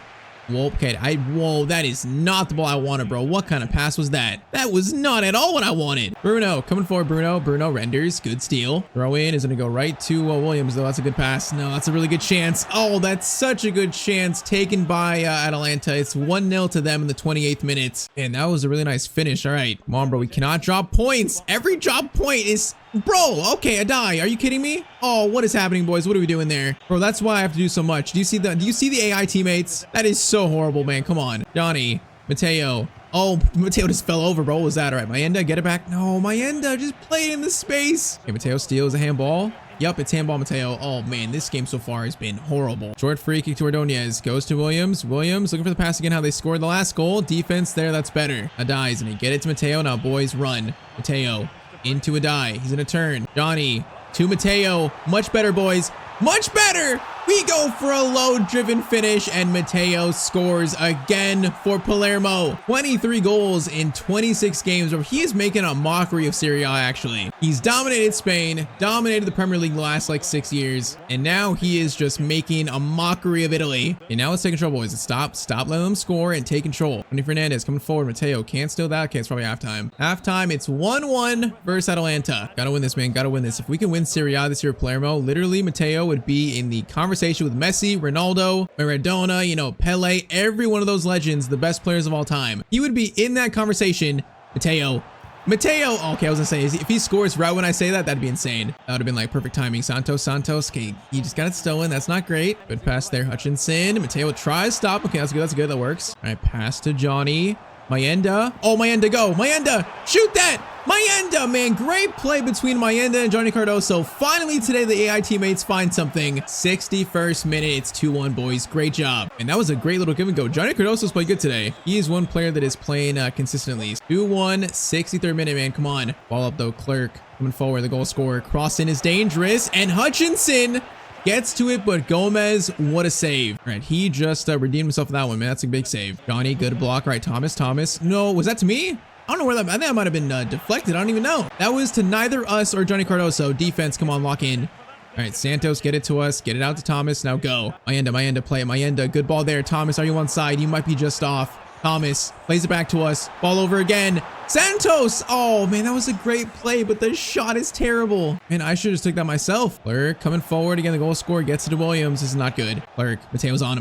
[SPEAKER 1] Whoa, okay, whoa, that is not the ball I wanted, bro. What kind of pass was that? That was not at all what I wanted. Bruno, coming forward, Bruno. Bruno renders, good steal. Throw in is gonna go right to Williams, though. That's a good pass. No, that's a really good chance. Oh, that's such a good chance taken by Atalanta. It's 1-0 to them in the 28th minute. And that was a really nice finish. All right, come on, bro. We cannot drop points. Every drop point is... Bro, okay, I die. Are you kidding me? Oh, what is happening, boys? What are we doing there? Bro, that's why I have to do so much. Do you see the AI teammates? That is so horrible, man. Come on. Johnny, Matteo. Oh, Matteo just fell over, bro. What was that? All right, Mayenda, get it back. No, Mayenda just played in the space. Okay, Matteo steals a handball. Yup, it's handball, Matteo. Oh, man, this game so far has been horrible. Short free kick to Ordonez. Goes to Williams. Williams looking for the pass again, how they scored the last goal. Defense there, that's better. Adai's gonna get it to Matteo. Now, boys, run. Matteo into Adai. He's gonna turn. Johnny to Matteo. Much better, boys. Much better. We go for a load-driven finish, and Matteo scores again for Palermo. 23 goals in 26 games. He is making a mockery of Serie A, actually. He's dominated Spain, dominated the Premier League the last, like, 6 years, and now he is just making a mockery of Italy. And now let's take control, boys. Stop letting them score and take control. Tony Fernandez coming forward. Matteo can't steal that. Okay, it's probably halftime. Halftime, it's 1-1 versus Atalanta. Gotta win this, man. Gotta win this. If we can win Serie A this year, Palermo, literally, Matteo would be in the conversation with Messi, Ronaldo, Maradona, you know, Pele, every one of those legends, the best players of all time. He would be in that conversation. Matteo. Okay, I was gonna say, if he scores right when I say that, that'd be insane. That would have been like perfect timing. Santos. Okay, he just got it stolen. That's not great. Good pass there, Hutchinson. Matteo tries stop. Okay, that's good. That works. All right, pass to Johnny. Mayenda. Oh, Mayenda, go. Mayenda, shoot that. Mayenda, man, great play between Mayenda and Johnny Cardoso. Finally today, the AI teammates find something. 61st minute, it's 2-1, boys. Great job. And that was a great little give and go. Johnny Cardoso's played good today. He is one player that is playing consistently. 2-1, 63rd minute, man. Come on. Ball up, though. Clerk coming forward, the goal scorer. Crossing is dangerous, and Hutchinson gets to it, but Gomez, what a save. All right, he just redeemed himself for that one, man. That's a big save. Johnny, good block. All right, Thomas. No, was that to me? I don't know where that, I think that might have been deflected. I don't even know. That was to neither us or Johnny Cardoso. Defense, come on, lock in. All right, Santos, get it to us. Get it out to Thomas. Now go. Mayenda, play it. Mayenda, good ball there. Thomas, are you on side? You might be just off. Thomas plays it back to us. Ball over again. Santos! Oh, man, that was a great play, but the shot is terrible. Man, I should have just took that myself. Clerk coming forward. Again, the goal scorer gets it to Williams. This is not good. Clerk, Matteo's on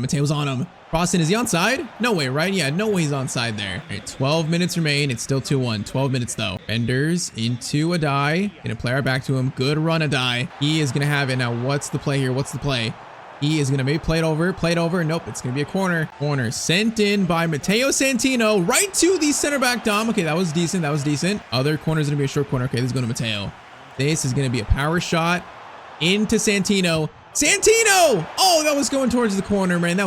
[SPEAKER 1] him. Crossing, is he onside? No way, right? Yeah, no way he's onside there. All right, 12 minutes remain. It's still 2-1. 12 minutes, though. Benders into Adai. Gonna play right back to him. Good run, Adai. He is gonna have it. Now, what's the play here? He is going to maybe play it over. Nope, it's going to be a corner. Corner sent in by Matteo Santino right to the center back Dom. Okay, that was decent. Other corner is going to be a short corner. Okay, this is going to Matteo. This is going to be a power shot into Santino. Oh, that was going towards the corner, man.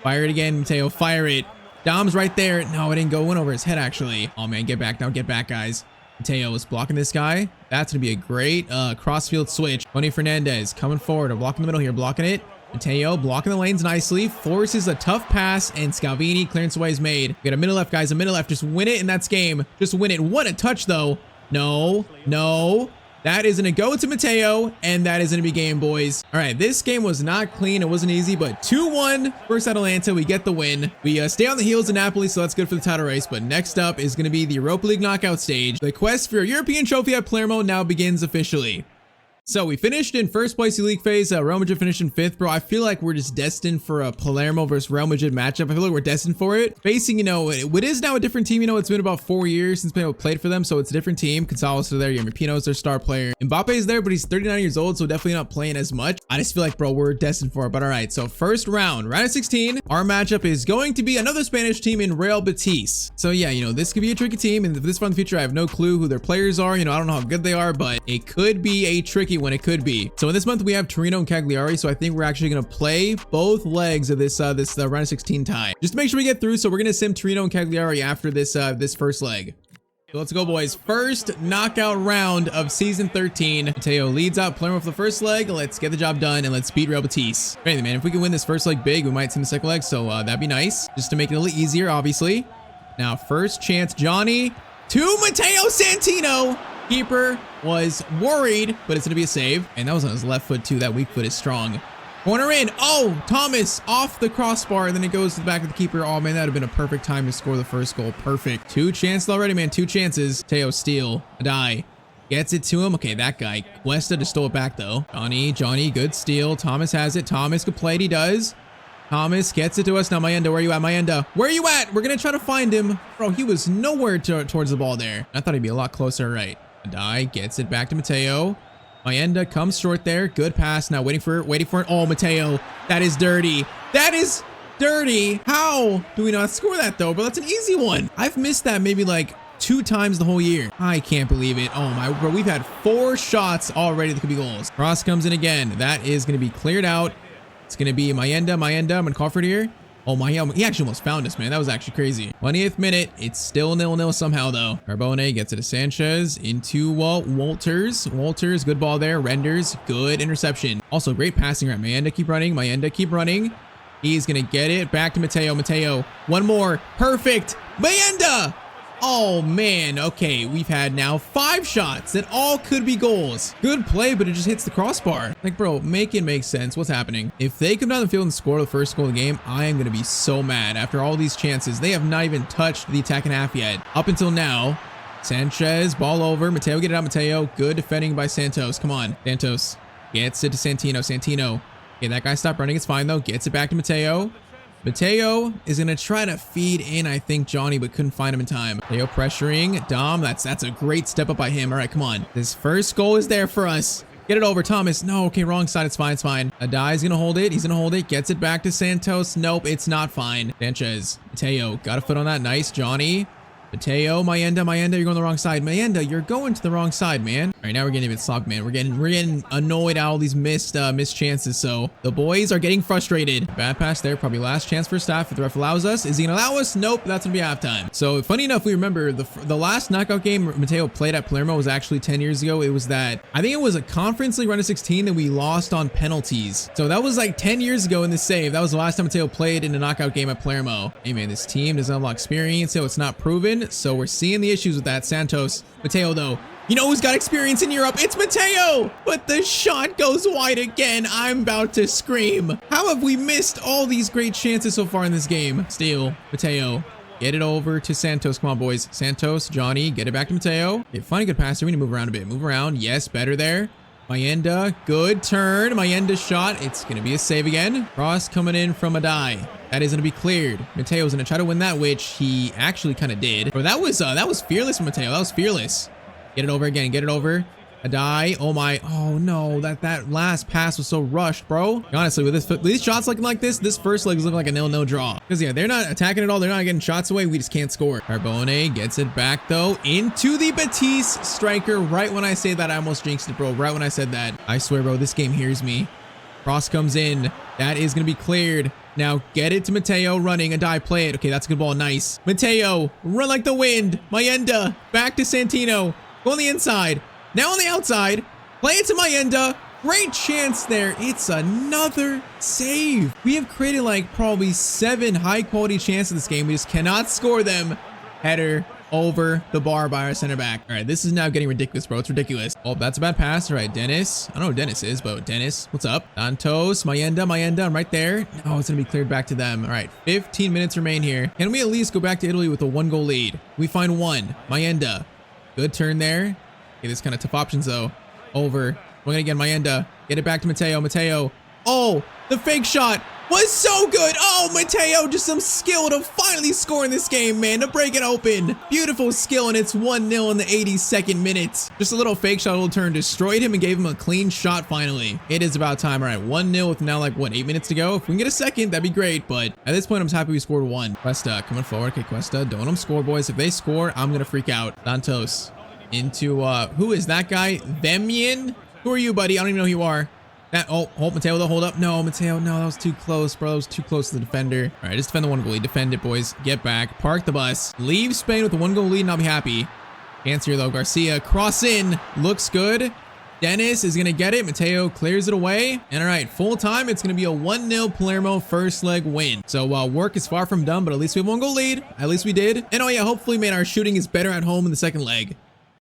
[SPEAKER 1] Fire it again, Matteo. Fire it. Dom's right there. No, it didn't go. Went over his head, actually. Oh, man, get back now. Get back, guys. Matteo is blocking this guy. That's going to be a great crossfield switch. Tony Fernandez coming forward. I'm blocking the middle here. Blocking it. Matteo blocking the lanes nicely. Forces a tough pass, and Scalvini clearance away is made. We got a middle left, guys. A middle left. Just win it, and that's game. Just win it. What a touch, though. No. That is going to go to Matteo, and that is going to be game, boys. All right, this game was not clean. It wasn't easy, but 2-1 versus Atalanta. We get the win. We stay on the heels of Napoli, so that's good for the title race. But next up is going to be the Europa League knockout stage. The quest for a European trophy at Palermo now begins officially. So we finished in first place in the league phase. Real Madrid finished in 5th, bro. I feel like we're just destined for a Palermo versus Real Madrid matchup. I feel like we're destined for it. Facing, you know, it is now a different team. You know, it's been about 4 years since we played for them, so it's a different team. Gonzalo's still there. Yami Pino's their star player. Mbappe's there, but he's 39 years old, so definitely not playing as much. I just feel like, bro, we're destined for it. But all right, so first round of 16. Our matchup is going to be another Spanish team in Real Betis. So yeah, you know, this could be a tricky team, and if this far in the future, I have no clue who their players are. You know, I don't know how good they are, but it could be a tricky one. It could be. So in this month we have Torino and Cagliari, so I think we're actually going to play both legs of this round of 16 tie just to make sure we get through. So we're going to sim Torino and Cagliari after this first leg. So let's go, boys. First knockout round of season 13. Matteo leads out Palermo for the first leg. Let's get the job done and let's beat Real Betis. Anyway, man, if we can win this first leg big, we might see the second leg. So that'd be nice, just to make it a little easier, obviously. Now, first chance, Johnny to Matteo Santino. Keeper was worried, but it's gonna be a save. And that was on his left foot too. That weak foot is strong. Corner in. Oh, Thomas off the crossbar, and then it goes to the back of the keeper. Oh, man, that would have been a perfect time to score the first goal. Perfect. 2 chances already, man. 2 chances. Teo steal. Adai gets it to him. Okay, that guy. Cuesta just stole it back, though. Johnny, good steal. Thomas has it. Thomas could play it. He does. Thomas gets it to us. Now, Mayenda, where you at, Mayenda? Where are you at? We're going to try to find him. Bro, he was nowhere towards the ball there. I thought he'd be a lot closer, right? Adai gets it back to Matteo. Mayenda comes short there. Good pass. Now waiting for it. Oh, Matteo. That is dirty. That is dirty. How do we not score that, though? But that's an easy one. I've missed that maybe like 2 times the whole year. I can't believe it. Oh, my. Bro, we've had 4 shots already that could be goals. Cross comes in again. That is going to be cleared out. It's going to be Mayenda. I'm going to call for it here. Oh, he actually almost found us, man. That was actually crazy. 20th minute. It's still 0-0 somehow, though. Carbone gets it to Sanchez into Walters. Walters, good ball there. Renders, good interception. Also, great passing right. Mayenda, keep running. Mayenda, keep running. He's going to get it back to Matteo. Matteo, one more. Perfect. Mayenda. Oh, man. Okay, we've had now 5 shots that all could be goals. Good play, but it just hits the crossbar. Like, bro, make it make sense. What's happening? If they come down the field and score the first goal of the game, I am going to be so mad. After all these chances, they have not even touched the attacking half yet. Up until now, Sanchez, ball over. Matteo, get it out, Matteo. Good defending by Santos. Come on. Santos gets it to Santino. Santino. Okay, that guy stopped running. It's fine, though. Gets it back to Matteo. Matteo is going to try to feed in, I think, Johnny, but couldn't find him in time. Matteo pressuring. Dom, that's a great step up by him. All right, come on. This first goal is there for us. Get it over, Thomas. No, okay, wrong side. It's fine, it's fine. Adai's going to hold it. He's going to hold it. Gets it back to Santos. Nope, it's not fine. Sanchez. Matteo, got a foot on that. Nice, Johnny. Matteo, Mayenda, you're going the wrong side. Mayenda, you're going to the wrong side, man. All right, now we're getting a bit sloppy, man. We're getting annoyed at all these missed chances. So the boys are getting frustrated. Bad pass there. Probably last chance for staff. If the ref allows us, is he gonna allow us? Nope. That's gonna be halftime. So funny enough, we remember the last knockout game Matteo played at Palermo was actually 10 years ago. It was I think it was a conference league round of 16 that we lost on penalties. So that was like 10 years ago in the save. That was the last time Matteo played in a knockout game at Palermo. Hey man, this team doesn't have a lot of experience, so it's not proven. So we're seeing the issues with that. Santos. Matteo though. You know who's got experience in Europe? It's Matteo! But the shot goes wide again. I'm about to scream. How have we missed all these great chances so far in this game? Steal. Matteo. Get it over to Santos. Come on, boys. Santos, Johnny, get it back to Matteo. Okay, find a good pass here. We need to move around a bit. Move around. Yes, better there. Mayenda, good turn. Mayenda's shot. It's going to be a save again. Cross coming in from Adai. That is going to be cleared. Mateo's going to try to win that, which he actually kind of did. But that was fearless from Matteo. That was fearless. Get it over again. Get it over. Adai. Oh my. Oh no. That last pass was so rushed, bro. Honestly, with these shots looking like this first leg is looking like a 0-0 draw. Because yeah, they're not attacking at all. They're not getting shots away. We just can't score. Carbone gets it back though into the Betis striker. Right when I say that, I almost jinxed it, bro. Right when I said that. I swear, bro, this game hears me. Cross comes in. That is going to be cleared. Now get it to Matteo running. Adai, play it. Okay, that's a good ball. Nice. Matteo, run like the wind. Mayenda, back to Santino. Go on the inside. Now on the outside. Play it to Mayenda. Great chance there. It's another save. We have created like probably 7 high quality chances in this game. We just cannot score them. Header over the bar by our center back. All right, this is now getting ridiculous, bro. It's ridiculous. Oh, that's a bad pass. All right, Dennis. I don't know who Dennis is, but Dennis, what's up? Santos, Mayenda, I'm right there. Oh, it's gonna be cleared back to them. All right, 15 minutes remain here. Can we at least go back to Italy with a 1-goal lead? We find one. Mayenda. Good turn there. Okay, this kind of tough options though. Over. We're gonna get Mayenda. Get it back to Matteo. Matteo. Oh, the fake shot was so good. Oh, Matteo, just some skill to finally score in this game, man, to break it open. Beautiful skill, and it's 1-0 in the 82nd minute. Just a little fake shot, a little turn, destroyed him and gave him a clean shot finally. It is about time. All right, 1-0 with now like, what, 8 minutes to go? If we can get a second, that'd be great, but at this point, I'm just happy we scored 1. Cuesta coming forward. Okay, Cuesta, don't let them score, boys. If they score, I'm gonna freak out. Santos into, who is that guy? Themian? Who are you, buddy? I don't even know who you are. Hold Matteo, though. Hold up. No, Matteo. No, that was too close, bro. That was too close to the defender. All right, just defend the 1-goal lead. Defend it, boys. Get back. Park the bus. Leave Spain with a 1-goal lead and I'll be happy. Chance here though. Garcia cross in. Looks good. Dennis is going to get it. Matteo clears it away. And all right, full time. It's going to be a 1-0 Palermo first leg win. So work is far from done, but at least we have 1-goal lead. At least we did. And oh yeah, hopefully, man, our shooting is better at home in the second leg.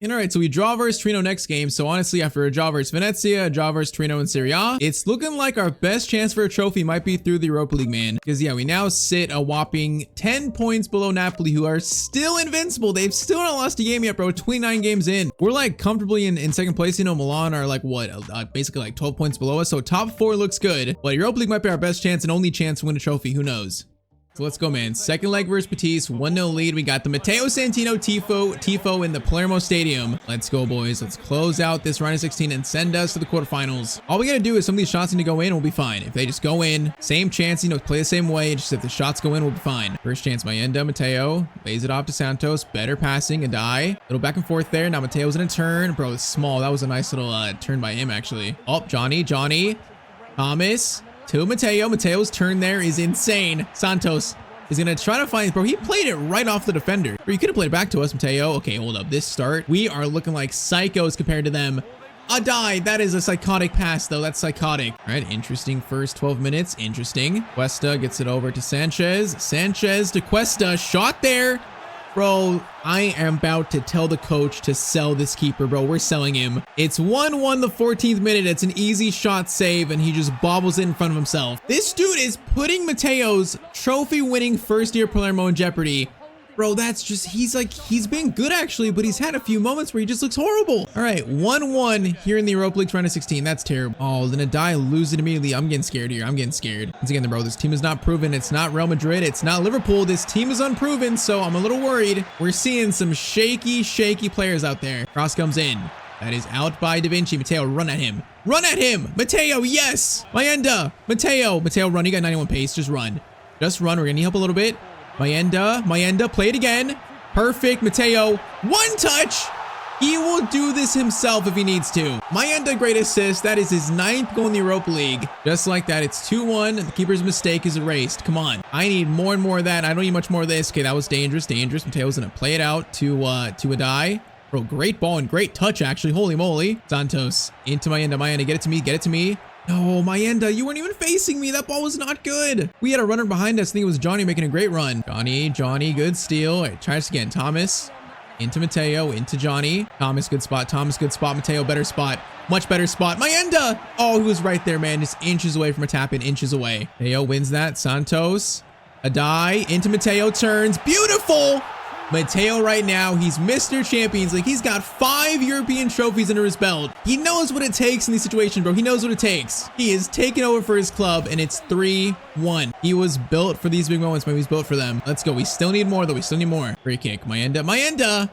[SPEAKER 1] And all right, so we draw versus Torino next game. So honestly, after a draw versus Venezia, a draw versus Torino in Serie A, it's looking like our best chance for a trophy might be through the Europa League, man. Because yeah, we now sit a whopping 10 points below Napoli, who are still invincible. They've still not lost a game yet, bro. 29 games in. We're like comfortably in second place. You know, Milan are like what, basically like 12 points below us. So top 4 looks good. But Europa League might be our best chance and only chance to win a trophy. Who knows? So let's go, man. Second leg versus Betis, 1-0 lead. We got the Matteo Santino Tifo in the Palermo Stadium. Let's go, boys. Let's close out this round of 16 and send us to the quarterfinals. All we got to do is some of these shots need to go in, we'll be fine. If they just go in, same chance, you know, play the same way. Just if the shots go in, we'll be fine. First chance, Mayenda, Matteo. Lays it off to Santos. Better passing, Adai. Little back and forth there. Now Matteo's in a turn. Bro, it's small. That was a nice little turn by him, actually. Oh, Johnny. Thomas. To Matteo. Matteo's turn there is insane. Santos is going to try to find, bro, he played it right off the defender. Or you could have played it back to us, Matteo. Okay, hold up. This start, we are looking like psychos compared to them. Adai, that is a psychotic pass, though. That's psychotic. All right, interesting first 12 minutes. Interesting. Cuesta gets it over to Sanchez. Sanchez to Cuesta. Shot there. Bro, I am about to tell the coach to sell this keeper, bro. We're selling him. It's 1-1 the 14th minute. It's an easy shot save, and he just bobbles it in front of himself. This dude is putting Matteo's trophy-winning first-year Palermo in jeopardy. Bro, that's just, he's been good actually, but he's had a few moments where he just looks horrible. All right, 1-1 here in the Europa League round of 16. That's terrible. Oh, then Adai lose it immediately. I'm getting scared here. I'm getting scared. Once again, bro, this team is not proven. It's not Real Madrid. It's not Liverpool. This team is unproven, so I'm a little worried. We're seeing some shaky players out there. Cross comes in. That is out by Da Vinci. Matteo, run at him. Run at him. Matteo, yes. Mayenda. Matteo, run. You got 91 pace. Just run. Just run. We're going to need help a little bit. Mayenda, play it again. Perfect, Matteo. One touch. He will do this himself if he needs to. Mayenda, great assist. That is his 9th goal in the Europa League. Just like that, it's 2-1. The keeper's mistake is erased. Come on. I need more and more of that. I don't need much more of this. Okay, that was dangerous. Matteo's going to play it out to Adai. Bro, great ball and great touch, actually. Holy moly. Santos into Mayenda, get it to me. No, Mayenda, you weren't even facing me. That ball was not good. We had a runner behind us. I think it was Johnny making a great run. Johnny, good steal. All right, try this again. Thomas into Matteo, into Johnny. Thomas, good spot. Matteo, better spot. Much better spot. Mayenda! Oh, he was right there, man. Just inches away from a tap-in, inches away. Matteo wins that. Santos. Adai into Matteo, turns. Beautiful! Matteo right now, he's Mr. Champions League. He's got 5 European trophies under his belt. He knows what it takes in these situations, bro. He knows what it takes. He is taking over for his club, and it's 3-1. He was built for these big moments, man. He's built for them. Let's go. We still need more, though. We still need more. Free kick. Mayenda.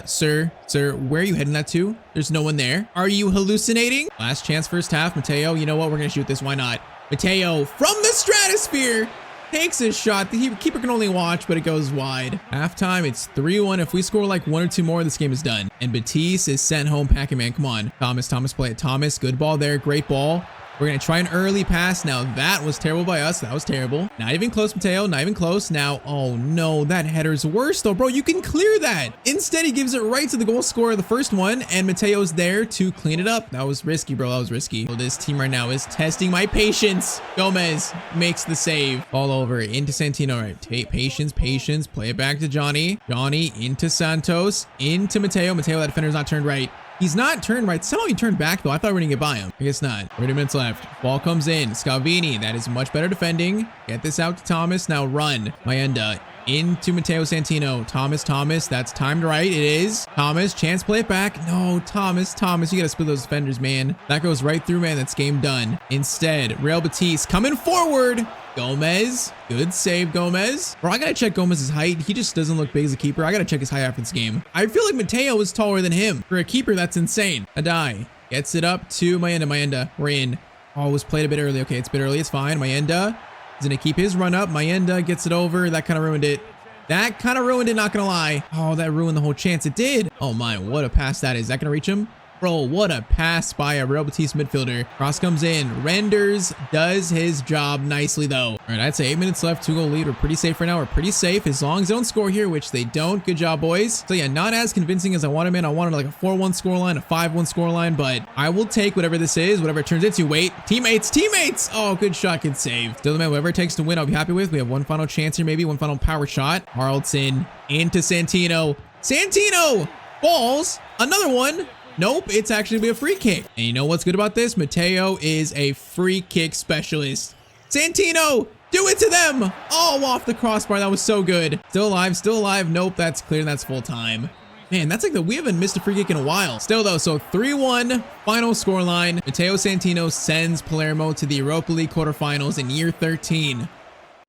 [SPEAKER 1] Sir, where are you heading that to? There's no one there. Are you hallucinating? Last chance first half. Matteo, you know what? We're going to shoot this. Why not? Matteo from the stratosphere. Takes his shot. The keeper can only watch, but it goes wide. Halftime, it's 3-1. If we score like 1 or 2 more, this game is done. And Betis is sent home packing, man. Come on. Thomas, play it. Thomas, good ball there. Great ball. We're going to try an early pass. Now, that was terrible by us. That was terrible. Not even close, Matteo. Not even close. Now, oh no, that header's worse though, bro. You can clear that. Instead, he gives it right to the goal scorer, the first one, and Matteo's there to clean it up. That was risky, bro. That was risky. So this team right now is testing my patience. Gomez makes the save. All over into Santino. All right, patience. Play it back to Johnny. Johnny into Santos. Into Matteo. That defender's not turned right. He's not turned right. Somehow he turned back, though. I thought we were going to get by him. I guess not. 30 minutes left. Ball comes in. Scalvini. That is much better defending. Get this out to Thomas. Now run. Mayenda into Matteo Santino. Thomas. That's timed right. It is. Thomas. Chance, play it back. No, Thomas. You got to split those defenders, man. That goes right through, man. That's game done. Instead, Real Betis coming forward. Gomez. Good save, Gomez. Bro, I gotta check Gomez's height. He just doesn't look big as a keeper. I gotta check his height after this game. I feel like Matteo is taller than him. For a keeper, that's insane. Adai gets it up to Mayenda. We're in. Oh, it was played a bit early. Okay, it's a bit early. It's fine. Mayenda is gonna keep his run up. Mayenda gets it over. That kind of ruined it. Not gonna lie. Oh, that ruined the whole chance. It did. Oh my, what a pass that is. Is that gonna reach him? Bro, what a pass by a Real Betis midfielder. Cross comes in. Renders does his job nicely, though. All right, I'd say 8 minutes left, 2-goal lead. We're pretty safe right now. We're pretty safe as long as they don't score here, which they don't. Good job, boys. So yeah, not as convincing as I wanted, man. I wanted like a 4-1 scoreline, a 5-1 scoreline, but I will take whatever this is, whatever it turns into. Wait, teammates. Oh, good shot, good save. Still, man, whatever it takes to win, I'll be happy with. We have one final chance here, maybe one final power shot. Haraldson into Santino. Santino falls. Another one. Nope, it's actually gonna be a free kick. And you know what's good about this? Matteo is a free kick specialist. Santino, do it to them. Oh, off the crossbar. That was so good. Still alive. Nope, that's clear. That's full time. Man, that's like we haven't missed a free kick in a while. Still though, so 3-1 final scoreline. Matteo Santino sends Palermo to the Europa League quarterfinals in year 13.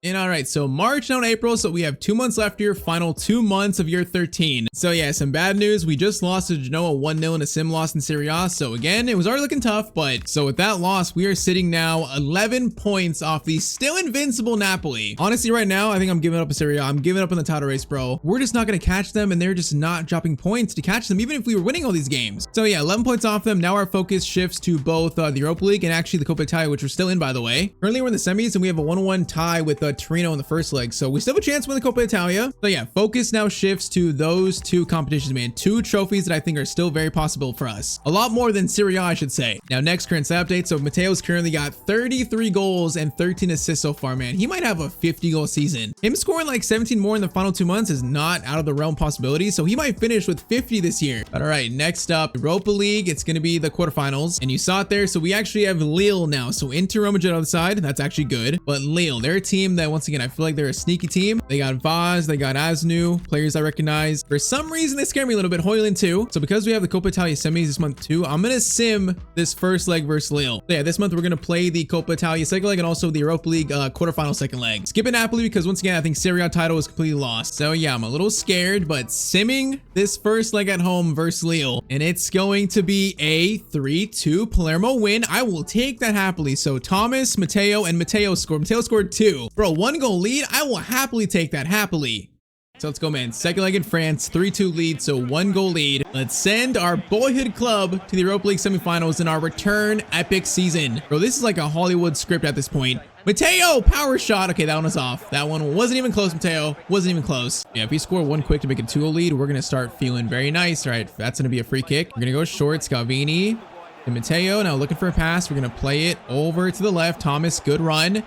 [SPEAKER 1] And all right, so March, now in April, so we have 2 months left here, final 2 months of year 13. So yeah, some bad news. We just lost to Genoa 1-0 in a sim loss in Serie A. So again, it was already looking tough, but so with that loss, we are sitting now 11 points off the still invincible Napoli. Honestly, right now, I think I'm giving up in Serie A. I'm giving up in the title race, bro. We're just not going to catch them, and they're just not dropping points to catch them, even if we were winning all these games. So yeah, 11 points off them. Now our focus shifts to both the Europa League and actually the Coppa Italia, which we're still in, by the way. Currently, we're in the semis, and we have a 1-1 tie with Torino in the first leg, so we still have a chance to win the Coppa Italia. So yeah, focus now shifts to those 2 competitions, man. 2 trophies that I think are still very possible for us. A lot more than Serie A, I should say. Now, next current stat update. So Matteo's currently got 33 goals and 13 assists so far, man. He might have a 50-goal season. Him scoring like 17 more in the final 2 months is not out of the realm possibility, so he might finish with 50 this year. But all right, next up, Europa League. It's going to be the quarterfinals, and you saw it there. So we actually have Lille now. So Inter Roma on the side. That's actually good. But Lille, they're a team that, once again, I feel like they're a sneaky team. They got Vaz, they got Asnu, players I recognize. For some reason, they scare me a little bit. Hoyland too. So because we have the Coppa Italia semis this month too, I'm gonna sim this first leg versus Lille. So yeah, this month we're gonna play the Coppa Italia second leg and also the Europa League quarterfinal second leg. Skipping Napoli because once again, I think Serie A title is completely lost. So yeah, I'm a little scared, but simming this first leg at home versus Lille, and it's going to be a 3-2 Palermo win. I will take that happily. So Thomas, Matteo, and Matteo scored. Matteo scored 2. Bro, 1-goal lead. I will happily take that, happily. So let's go, man. Second leg in France, 3-2 lead, so 1-goal lead. Let's send our boyhood club to the Europa League semifinals in our return epic season. Bro, this is like a Hollywood script at this point. Matteo, power shot. Okay, that one was off. That one wasn't even close, Matteo. Wasn't even close. Yeah, if we score 1 quick to make a 2-goal lead, we're going to start feeling very nice. All right, that's going to be a free kick. We're going to go short. Scalvini to Matteo. Now looking for a pass. We're going to play it over to the left. Thomas, good run.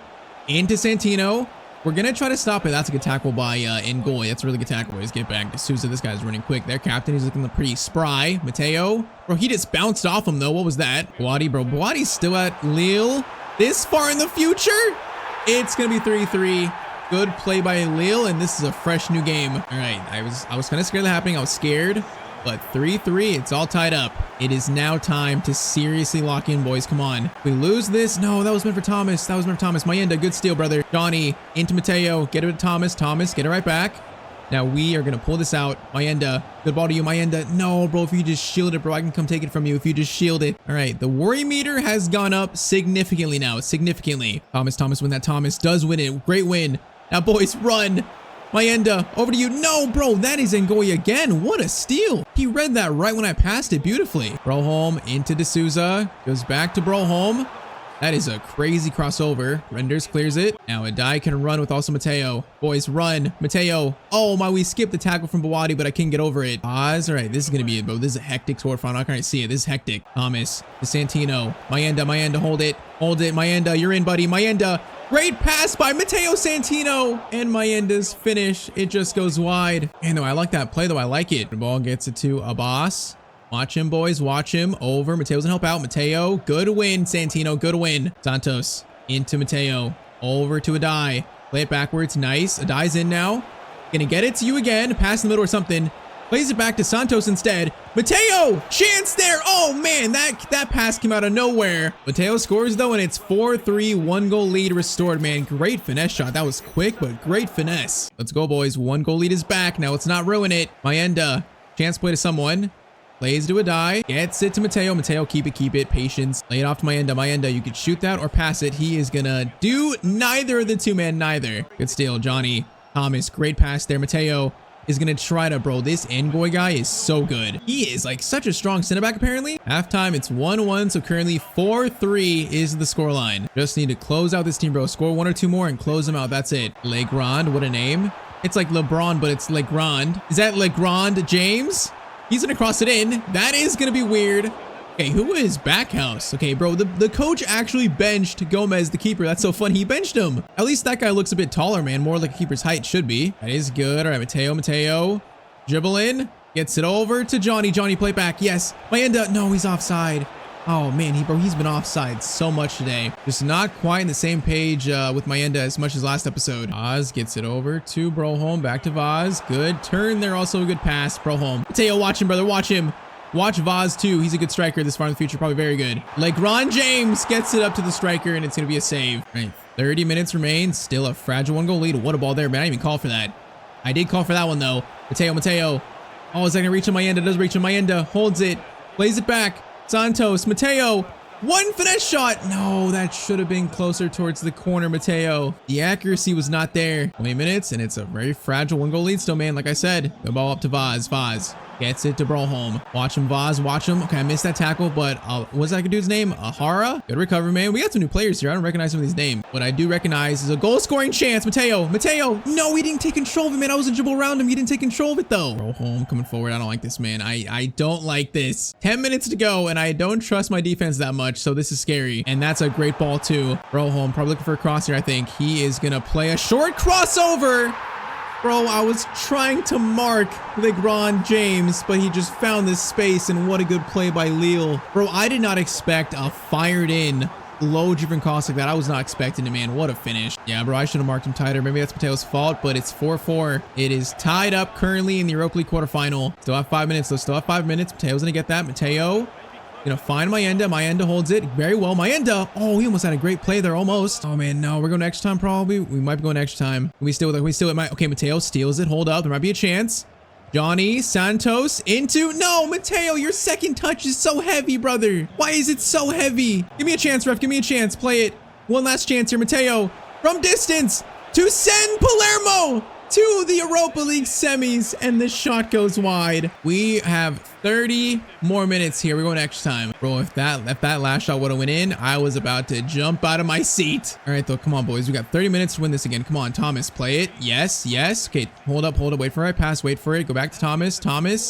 [SPEAKER 1] Into Santino. We're going to try to stop it. That's a good tackle by Ngoi. That's a really good tackle. Boys, get back to Sousa. This guy's running quick. Their captain, he's looking pretty spry. Matteo. Bro, he just bounced off him, though. What was that? Boadi, bro. Boadi's still at Lille. This far in the future? It's going to be 3-3. Good play by Lille, and this is a fresh new game. All right, I was kind of scared of that happening. I was scared. But 3-3, it's all tied up. It is now time to seriously lock in, boys. Come on. If we lose this, no, that was meant for Thomas. That was meant for Thomas. Mayenda, good steal, brother. Johnny, into Matteo. Get it to Thomas. Thomas, get it right back. Now we are going to pull this out. Mayenda, good ball to you, Mayenda. No, bro, if you just shield it, bro, I can come take it from you if you just shield it. All right, the worry meter has gone up significantly now. Significantly. Thomas, win that. Thomas does win it. Great win. Now, boys, run. Mayenda, over to you. No, bro, that is Ngoi again. What a steal. He read that right when I passed it beautifully. Broholm into D'Souza. Goes back to Broholm. That is a crazy crossover. Renders clears it. Now Adai can run with also Matteo. Boys, run. Matteo. Oh, my, we skipped the tackle from Boadi, but I couldn't get over it. Oz. All right, this is going to be it, bro. This is a hectic quarterfinal. I can't see it. This is hectic. Thomas to Santino. Mayenda, hold it. Hold it. Mayenda, you're in, buddy. Mayenda. Great pass by Matteo Santino. And Mayenda's finish. It just goes wide. Man, though, I like that play, though. I like it. The ball gets it to Abbas. Watch him, boys. Watch him. Over. Matteo's gonna help out. Matteo. Good win, Santino. Good win. Santos. Into Matteo. Over to Adai. Play it backwards. Nice. Adai's in now. Gonna get it to you again. Pass in the middle or something. Plays it back to Santos instead. Matteo! Chance there! Oh, man. That pass came out of nowhere. Matteo scores, though, and it's 4-3. 1-goal lead restored, man. Great finesse shot. That was quick, but great finesse. Let's go, boys. 1-goal lead is back. Now let's not ruin it. Mayenda. Chance play to someone. Plays to Adai. Gets it to Matteo. Matteo, keep it. Patience. Lay it off to Mayenda. Mayenda, you could shoot that or pass it. He is gonna do neither of the two, man. Neither. Good steal, Johnny. Thomas, great pass there. Matteo is gonna try to, bro, this Ngoy guy is so good. He is like such a strong center back apparently. Halftime, it's 1-1, so currently 4-3 is the scoreline. Just need to close out this team, bro. Score 1 or 2 more and close them out. That's it. Legrand, what a name. It's like LeBron, but it's Legrand. Is that Legrand James? He's gonna cross it in. That is gonna be weird. Okay, who is Backhouse? Okay, bro, the coach actually benched Gomez, the keeper. That's so fun. He benched him. At least that guy looks a bit taller, man. More like a keeper's height should be. That is good. All right, Matteo. Dribble in. Gets it over to Johnny. Johnny, play back. Yes. Mayenda. No, he's offside. Oh, man, he's been offside so much today. Just not quite in the same page with Mayenda as much as last episode. Vaz gets it over to Broholm. Back to Vaz. Good turn there. Also a good pass. Broholm. Matteo, watch him, brother. Watch him. Watch Vaz too. He's a good striker this far in the future. Probably very good. Legrand James gets it up to the striker and it's going to be a save. All right. 30 minutes remain. Still a fragile 1-goal lead. What a ball there, man. I didn't even call for that. I did call for that one though. Matteo. Oh, is that going to reach him? Mayenda does reach him. Mayenda holds it. Plays it back. Santos. Matteo. One finesse shot. No, that should have been closer towards the corner, Matteo. The accuracy was not there. 20 minutes and it's a very fragile 1-goal lead still, man. Like I said, the ball up to Vaz. Vaz gets it to Broholm. Watch him, Vaz. Watch him. Okay, I missed that tackle, but what's that dude's name? Ahara? Good recovery, man. We got some new players here. I don't recognize some of these names. What I do recognize is a goal-scoring chance. Matteo. No, he didn't take control of it, man. I wasn't dribble around him. He didn't take control of it, though. Broholm coming forward. I don't like this, man. I don't like this. 10 minutes to go, and I don't trust my defense that much, so this is scary. And that's a great ball, too. Broholm probably looking for a cross here, I think. He is going to play a short crossover. Bro, I was trying to mark Legrand James, but he just found this space, and what a good play by Lille. Bro, I did not expect a fired-in low-driven cross like that. I was not expecting it, man. What a finish. Yeah, bro, I should have marked him tighter. Maybe that's Mateo's fault, but it's 4-4. It is tied up currently in the Europa League quarterfinal. Still have 5 minutes, though. Still have 5 minutes. Mateo's going to get that. Matteo gonna find Mayenda. Mayenda holds it very well. Mayenda. Oh, he almost had a great play there. Almost. Oh man, no, we're going extra time probably. We might be going extra time. We still okay, Matteo steals it. Hold up. There might be a chance. Johnny Santos into no, Matteo, your second touch is so heavy, brother. Why is it so heavy? Give me a chance, ref. Give me a chance. Play it. One last chance here, Matteo. From distance to send Palermo to the Europa League semis, and the shot goes wide. We have 30 more minutes here. We're going extra time. Bro, if that last shot would have went in, I was about to jump out of my seat. All right, though. Come on, boys. We got 30 minutes to win this again. Come on, Thomas. Play it. Yes. Okay, hold up. Wait for it. Pass. Wait for it. Go back to Thomas.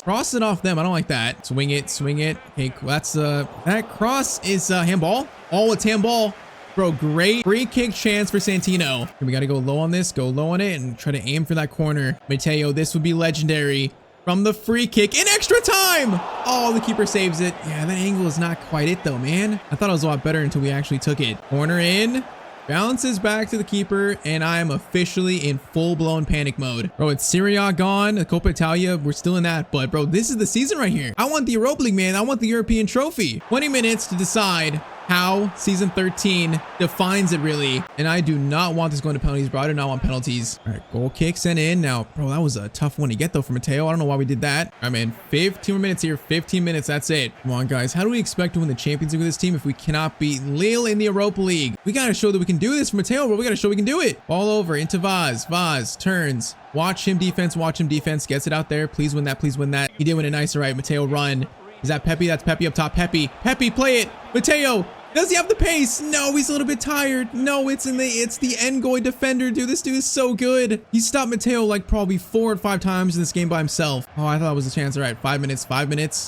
[SPEAKER 1] Cross it off them. I don't like that. Swing it. Okay, that's that cross is handball. Oh, it's handball. Bro, great free kick chance for Santino. We got to go low on this, go low on it, and try to aim for that corner. Matteo, this would be legendary. From the free kick in extra time. Oh, the keeper saves it. Yeah, that angle is not quite it though, man. I thought it was a lot better until we actually took it. Corner in. Bounces back to the keeper, and I am officially in full-blown panic mode. Bro, it's Serie A gone, the Coppa Italia, we're still in that, but bro, this is the season right here. I want the Europa League, man. I want the European trophy. 20 minutes to decide how season 13 defines it really, and I do not want this going to penalties, bro. I do not want penalties. All right, goal kick sent in. Now, bro, that was a tough one to get though for Matteo. I don't know why we did that. All right, man, 15 more minutes here. 15 minutes, that's it. Come on, guys. How do we expect to win the Champions League with this team if we cannot beat Lille in the Europa League? We got to show that we can do this for Matteo, bro. We got to show we can do it. Ball over into Vaz. Vaz turns. Watch him defense. Gets it out there. Please win that. He did win it nice. All right, Matteo, run. Is that Pepe? That's Pepe up top. Pepe, play it. Matteo. Does he have the pace? No, he's a little bit tired. No, it's the Ngoy defender, dude. This dude is so good. He stopped Matteo like probably 4 or 5 times in this game by himself. Oh, I thought it was a chance. All right, 5 minutes.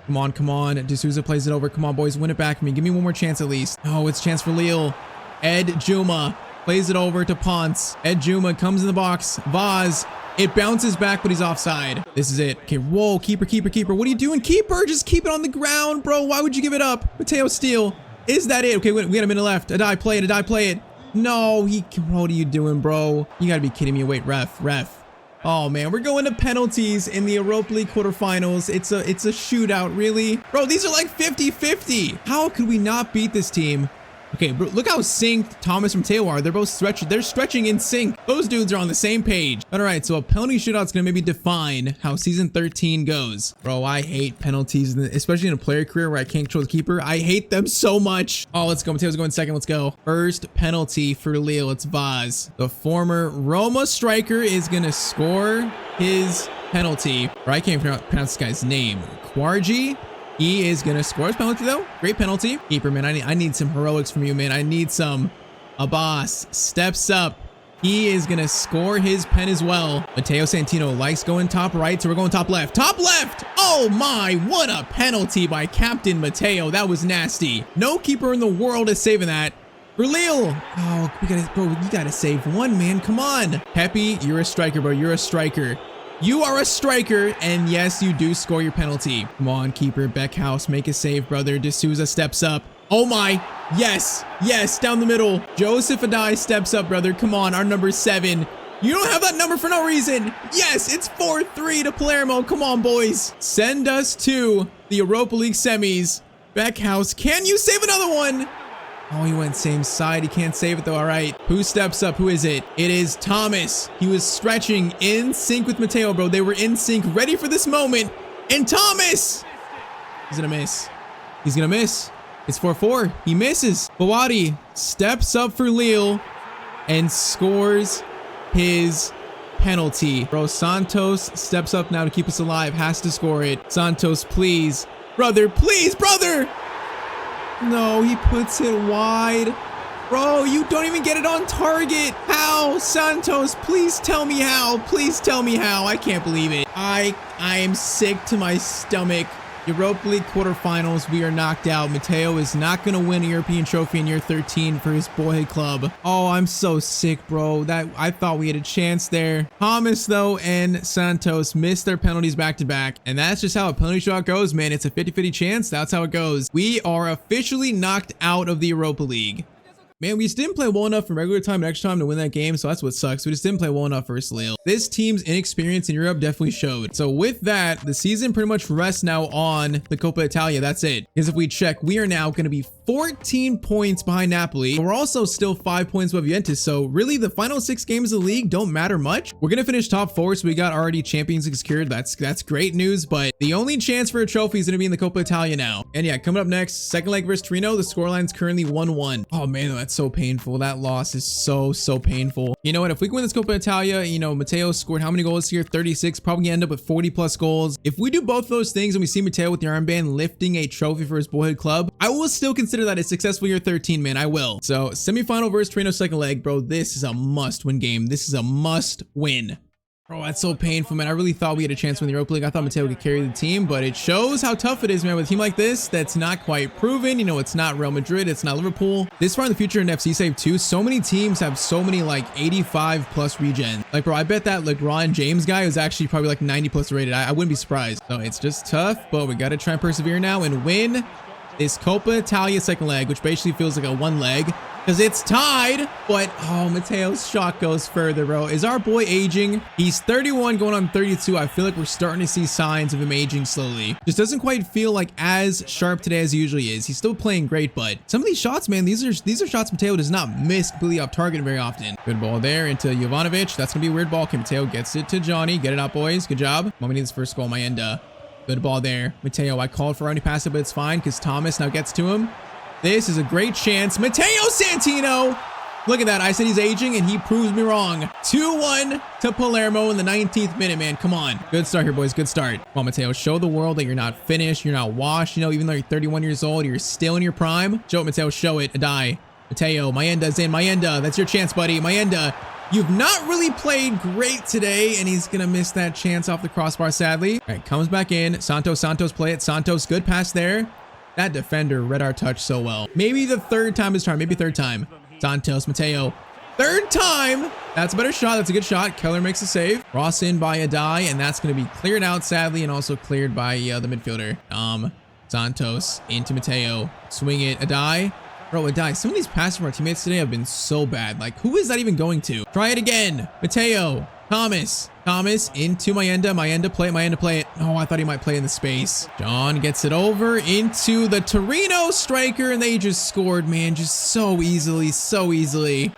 [SPEAKER 1] Come on. D'Souza plays it over. Come on, boys. Win it back for me. Give me one more chance at least. Oh, it's a chance for Lille. Ed Juma plays it over to Ponce. Ed Juma comes in the box. Vaz. It bounces back, but he's offside. This is it. Okay, whoa, keeper. What are you doing? Keeper, just keep it on the ground, bro. Why would you give it up? Matteo steal. Is that it? Okay, we got a minute left. Adai, play it. No, what are you doing, bro? You gotta be kidding me. Wait, ref. Oh man, we're going to penalties in the Europa League quarterfinals. It's a shootout, really? Bro, these are like 50-50. How could we not beat this team? Okay, bro, look how synced Thomas and Matteo are. They're both stretching in sync. Those dudes are on the same page. All right, so a penalty shootout's gonna maybe define how season 13 goes. Bro, I hate penalties, especially in a player career where I can't control the keeper. I hate them so much. Oh, let's go. Matteo's going second. Let's go. First penalty for Lille. It's Vaz. The former Roma striker is gonna score his penalty. Or I can't pronounce this guy's name. Kwarji. He is going to score his penalty, though. Great penalty. Keeper, man, I need some heroics from you, man. I need some. Abbas steps up. He is going to score his pen as well. Matteo Santino likes going top right, so we're going top left. Top left! Oh my, what a penalty by Captain Matteo. That was nasty. No keeper in the world is saving that. For Lille. Oh, you gotta save one, man. Come on. Pepe, you're a striker, bro. You're a striker. You are a striker, and yes, you do score your penalty. Come on, keeper. Beckhouse, make a save, brother. D'Souza steps up. Oh my. Yes. Yes, down the middle. Joseph Adai steps up, brother. Come on, our number 7. You don't have that number for no reason. Yes, it's 4-3 to Palermo. Come on, boys. Send us to the Europa League semis. Beckhouse, can you save another one? Oh, he went same side. He can't save it, though. All right. Who steps up? Who is it? It is Thomas. He was stretching in sync with Matteo, bro. They were in sync, ready for this moment. And Thomas! He's going to miss. He's going to miss. It's 4-4. He misses. Bawadi steps up for Lille and scores his penalty. Bro, Santos steps up now to keep us alive. Has to score it. Santos, please. Brother, please, brother! No, he puts it wide. Bro, you don't even get it on target. How? Santos, please tell me how. Please tell me how. I can't believe it. I am sick to my stomach. Europa League quarterfinals, we are knocked out. Matteo is not going to win a European trophy in year 13 for his boyhood club. Oh, I'm so sick, bro. I thought we had a chance there. Thomas, though, and Santos missed their penalties back to back. And that's just how a penalty shot goes, man. It's a 50-50 chance. That's how it goes. We are officially knocked out of the Europa League. Man, we just didn't play well enough in regular time and extra time to win that game, so that's what sucks. We just didn't play well enough versus Lille. This team's inexperience in Europe definitely showed. So with that, the season pretty much rests now on the Coppa Italia. That's it. Because if we check, we are now going to be 14 points behind Napoli. We're also still 5 points above Juventus. So really, the final 6 games of the league don't matter much. We're going to finish top 4, so we got already Champions League secured. That's great news, but the only chance for a trophy is going to be in the Coppa Italia now. And yeah, coming up next, second leg versus Torino. The scoreline's currently 1-1. Oh man, that's so painful. That loss is so painful. You know what? If we can win this Coppa Italia, you know, Matteo scored how many goals here? 36. Probably gonna end up with 40 plus goals. If we do both those things and we see Matteo with the armband lifting a trophy for his boyhood club, I will still consider that a successful year 13, man. I will. So semifinal versus Torino second leg, bro. This is a must-win game. This is a must-win. Bro, that's so painful, man. I really thought we had a chance to win the Europa League. I thought Matteo could carry the team, but it shows how tough it is, man, with a team like this that's not quite proven. You know, it's not Real Madrid. It's not Liverpool. This far in the future in FC Save 2, so many teams have so many, like, 85 plus regen. Like, bro, I bet that, like, Ron James guy is actually probably, like, 90 plus rated. I wouldn't be surprised. So it's just tough, but we got to try and persevere now and win this Coppa Italia second leg, which basically feels like a one leg. Because it's tied, but oh, Matteo's shot goes further, bro. Is our boy aging? He's 31 going on 32. I feel like we're starting to see signs of him aging slowly. Just doesn't quite feel like as sharp today as he usually is. He's still playing great, but some of these shots, man, these are shots Matteo does not miss completely off target very often. Good ball there into Jovanovic. That's gonna be a weird ball. Okay, Matteo gets it to Johnny. Get it out, boys. Good job. Mom, we need this first goal. Mayenda. Good ball there. Matteo, I called for Arnie pass it, but it's fine because Thomas now gets to him. This is a great chance. Matteo Santino. Look at that. I said he's aging and he proves me wrong. 2-1 to Palermo in the 19th minute, man. Come on. Good start here, boys. Good start. Come on, Matteo. Show the world that you're not finished. You're not washed. You know, even though you're 31 years old, you're still in your prime. Show it, Matteo. Show it. Adai. Matteo. Mayenda's in. Mayenda. That's your chance, buddy. Mayenda. You've not really played great today, and he's going to miss that chance off the crossbar, sadly. All right, comes back in. Santos play it. Santos, good pass there. That defender read our touch so well. Maybe the third time is charm. Maybe third time. Santos, Matteo. Third time. That's a better shot. That's a good shot. Keller makes a save. Ross in by Adai, and that's going to be cleared out, sadly, and also cleared by the midfielder. Santos into Matteo. Swing it. Adai. Bro, Adai, some of these passes from our teammates today have been so bad. Like, who is that even going to? Try it again. Matteo. Thomas into Mayenda play it. Oh, I thought he might play in the space. John gets it over into the Torino striker, and they just scored, man, just so easily.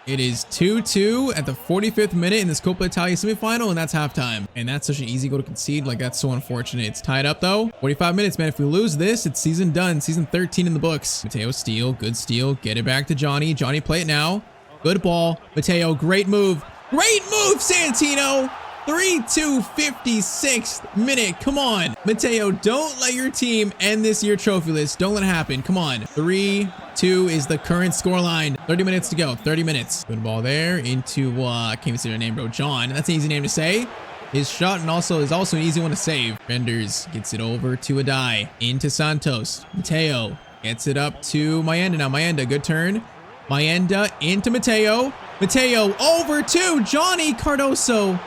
[SPEAKER 1] It is 2-2 at the 45th minute in this Coppa Italia semifinal, and that's halftime. And that's such an easy goal to concede. Like, that's so unfortunate. It's tied up though. 45 minutes, man. If we lose this, it's season done. Season 13 in the books. Matteo steal, good steal. Get it back to Johnny. Johnny play it now. Good ball. Matteo, great move. Great move, Santino. 3-2, 56th minute. Come on. Matteo, don't let your team end this year trophyless. Don't let it happen. Come on. 3-2 is the current scoreline. 30 minutes to go. 30 minutes. Good ball there into, I can't even say their name, bro. John. That's an easy name to say. His shot and also is also an easy one to save. Renders gets it over to Adai. Into Santos. Matteo gets it up to Mayenda. Now Mayenda, good turn. Mayenda into Matteo. Matteo over to Johnny Cardoso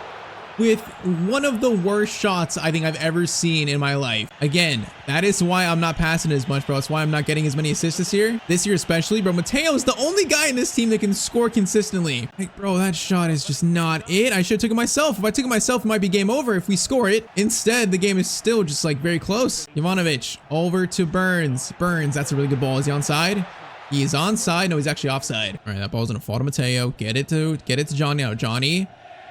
[SPEAKER 1] with one of the worst shots I think I've ever seen in my life. Again, that is why I'm not passing as much, bro. That's why I'm not getting as many assists this year. This year especially, bro. Matteo is the only guy in this team that can score consistently. Like, bro, that shot is just not it. I should have took it myself. If I took it myself, it might be game over if we score it. Instead, the game is still just like very close. Ivanovic over to Burns. Burns, that's a really good ball. Is he onside? He is onside. No, he's actually offside. All right, that ball's gonna fall to Matteo. Get it to Johnny now. Johnny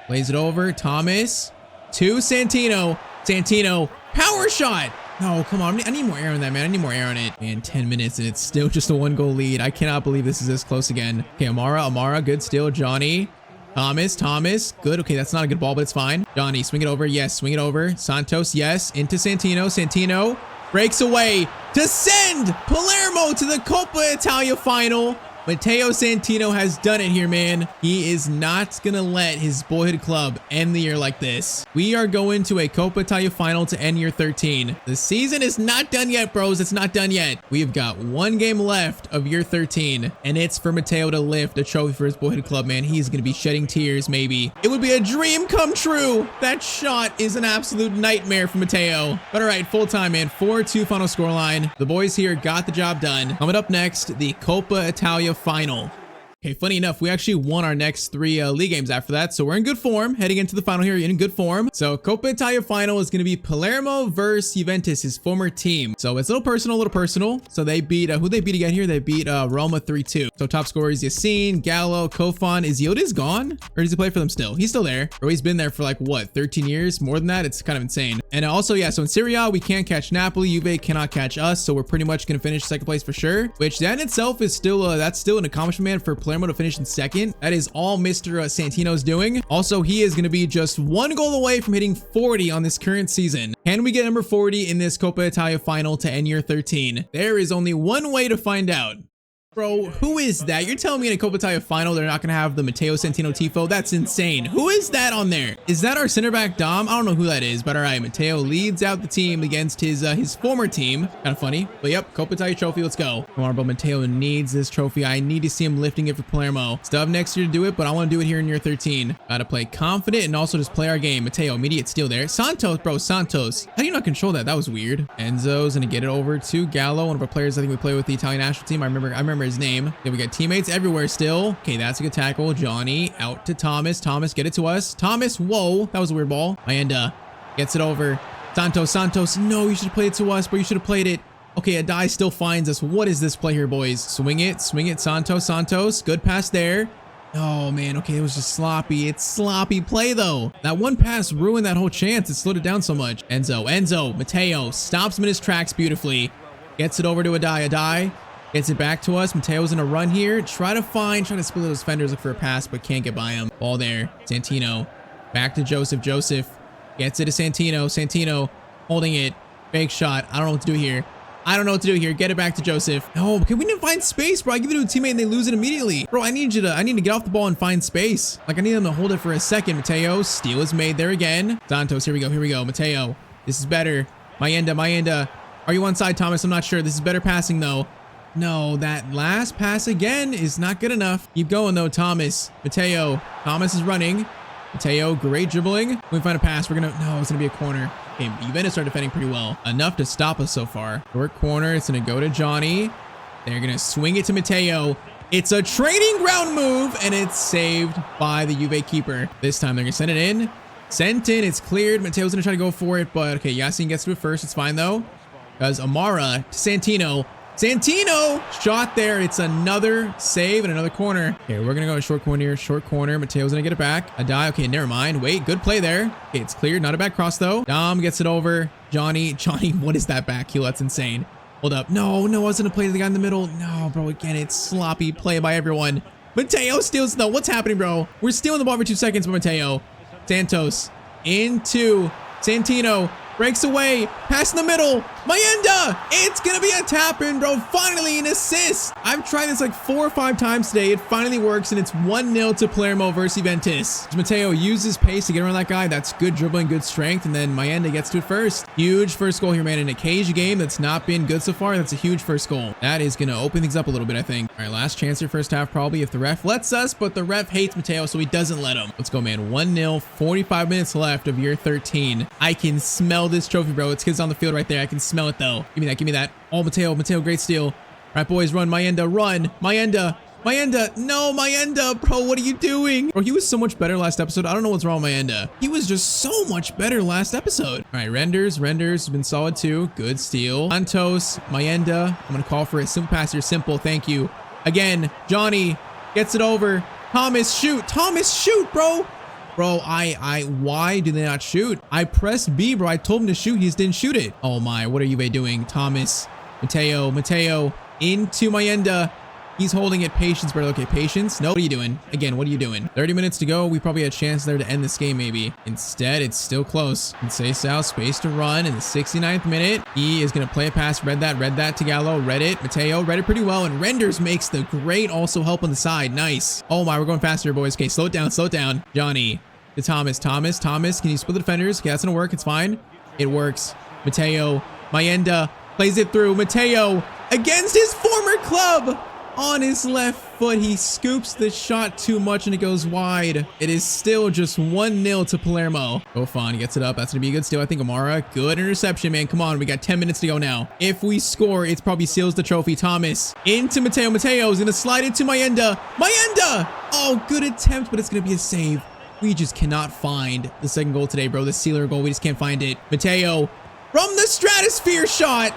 [SPEAKER 1] plays it over. Thomas to Santino. Santino, power shot. No, come on. I need more air on that, man. I need more air on it. Man, 10 minutes and it's still just a 1-goal lead. I cannot believe this is this close again. Okay, Amara, good steal. Johnny, Thomas, good. Okay, that's not a good ball, but it's fine. Johnny, swing it over. Yes, swing it over. Santos, yes. Into Santino. Santino breaks away to send Palermo to the Coppa Italia final. Matteo Santino has done it here, man. He is not gonna let his boyhood club end the year like this. We are going to a Coppa Italia final to end year 13. The season is not done yet, bros. It's not done yet. We've got 1 game left of year 13, and it's for Matteo to lift a trophy for his boyhood club, man. He's gonna be shedding tears, maybe. It would be a dream come true. That shot is an absolute nightmare for Matteo. But all right, full time, man. 4-2 final scoreline. The boys here got the job done. Coming up next, the Coppa Italia final. Okay, funny enough, we actually won our next 3 league games after that, so we're in good form. Heading into the final here, in good form. So Coppa Italia final is going to be Palermo versus Juventus, his former team. So it's a little personal. So they beat, who they beat again here? They beat Roma 3-2. So top scorers, Yassine, Gallo, Kofan. Is Yildiz gone? Or does he play for them still? He's still there. Or he's been there for like, what, 13 years? More than that? It's kind of insane. And also, yeah, so in Serie A, we can't catch Napoli. Juve cannot catch us. So we're pretty much going to finish second place for sure. Which that in itself is still, that's still an accomplishment, man, for Palermo to finish in second. That is all Mr. Santino's doing. Also, he is going to be just 1 goal away from hitting 40 on this current season. Can we get number 40 in this Coppa Italia final to end year 13? There is only one way to find out. Bro, who is that? You're telling me in a Coppa Italia final they're not going to have the Matteo Santino tifo? That's insane. Who is that on there? Is that our center back Dom? I don't know who that is, but all right, Matteo leads out the team against his former team. Kind of funny, but yep, Coppa Italia trophy. Let's go. Come on, bro. Matteo needs this trophy. I need to see him lifting it for Palermo. Still have next year to do it, but I want to do it here in year 13. Got to play confident and also just play our game. Matteo, immediate steal there. Santos, bro, Santos. How do you not control that? That was weird. Enzo's going to get it over to Gallo, one of our players I think we play with the Italian national team. I remember his name. Then we got teammates everywhere still. Okay, that's a good tackle. Johnny out to Thomas. Thomas, get it to us. Thomas, whoa, that was a weird ball. Mayenda gets it over. Santos. No, you should have played it to us, but you should have played it. Okay, Adai still finds us. What is this play here, boys? Swing it. Santos. Good pass there. Oh, man. Okay, it was just sloppy. It's sloppy play, though. That one pass ruined that whole chance. It slowed it down so much. Enzo. Matteo stops him in his tracks beautifully. Gets it over to Adai. Gets it back to us. Matteo's in a run here. Try to split those defenders, look for a pass, but can't get by him. Ball there. Santino. Back to Joseph. Joseph gets it to Santino. Santino holding it. Fake shot. I don't know what to do here. Get it back to Joseph. No, okay, we didn't find space, bro. I give it to a teammate and they lose it immediately. Bro, I need to get off the ball and find space. Like, I need them to hold it for a second. Matteo, steal is made there again. Santos, here we go. Matteo, this is better. Mayenda. Are you onside, Thomas? I'm not sure. This is better passing, though. No, that last pass again is not good enough. Keep going, though, Thomas. Matteo. Thomas is running. Matteo, great dribbling. We find a pass. No, it's going to be a corner. Okay, Juventus are defending pretty well. Enough to stop us so far. Short corner. It's going to go to Johnny. They're going to swing it to Matteo. It's a training ground move, and it's saved by the Juve keeper. This time, they're going to send it in. Sent in. It's cleared. Matteo's going to try to go for it, but okay, Yassine gets to it first. It's fine, though. Because Amara to Santino. Shot there. It's another save and another corner. Okay, we're gonna go to short corner here. Short corner. Matteo's gonna get it back. Adai. Okay, never mind. Wait, good play there. Okay, it's cleared. Not a bad cross though. Dom gets it over. Johnny, what is that back heel? That's insane. Hold up. No, I wasn't a play to the guy in the middle. No, bro. Again, it's sloppy play by everyone. Matteo steals. No, what's happening, bro? We're stealing the ball for 2 seconds, but Matteo. Santos into Santino. Breaks away, pass in the middle, Mayenda! It's gonna be a tap-in, bro. Finally an assist. I've tried this like 4 or 5 times today. It finally works, and it's 1-0 to Palermo versus Juventus. Matteo uses pace to get around that guy. That's good dribbling, good strength, and then Mayenda gets to it first. Huge first goal here, man. In a cage game that's not been good so far, that's a huge first goal. That is gonna open things up a little bit, I think. All right, last chance here, first half probably, if the ref lets us, but the ref hates Matteo, so he doesn't let him. Let's go, man. 1-0, 45 minutes left of year 13. I can smell this trophy, bro. It's kids on the field right there. I can smell it though. Give me that, give me that. Oh, Matteo, great steal. All right, boys, run. Mayenda, run. Mayenda, no, Mayenda, bro, what are you doing? Bro, he was so much better last episode. I don't know what's wrong with Mayenda. He was just so much better last episode. All right, Renders has been solid too. Good steal. Santos, Mayenda, I'm gonna call for a simple pass here. Simple, thank you. Again, Johnny gets it over. Thomas, shoot, bro. Bro, why do they not shoot? I pressed B, bro. I told him to shoot. He just didn't shoot it. Oh my, what are you doing? Thomas, Matteo, into Mayenda. He's holding it. Patience, bro. Okay, patience. No, what are you doing? Again, what are you doing? 30 minutes to go. We probably had a chance there to end this game, maybe. Instead, it's still close. Conceição, space to run in the 69th minute. He is going to play a pass. Read that to Gallo. Read it. Matteo read it pretty well. And Renders makes the great also help on the side. Nice. Oh my, we're going faster, boys. Okay, slow it down. Johnny to Thomas. Can you split the defenders? Okay, that's going to work. It's fine. It works. Matteo, Mayenda plays it through. Matteo against his former club. On his left foot, he scoops the shot too much and it goes wide. It is still just 1-0 to Palermo. Buffon gets it up. That's gonna be a good steal. I think Amara, good interception, man. Come on, we got 10 minutes to go now. If we score, it's probably seals the trophy. Thomas into Matteo. Matteo's gonna slide it to Mayenda. Oh, good attempt, but it's gonna be a save. We just cannot find the second goal today, bro. The sealer goal, we just can't find it. Matteo from the stratosphere shot.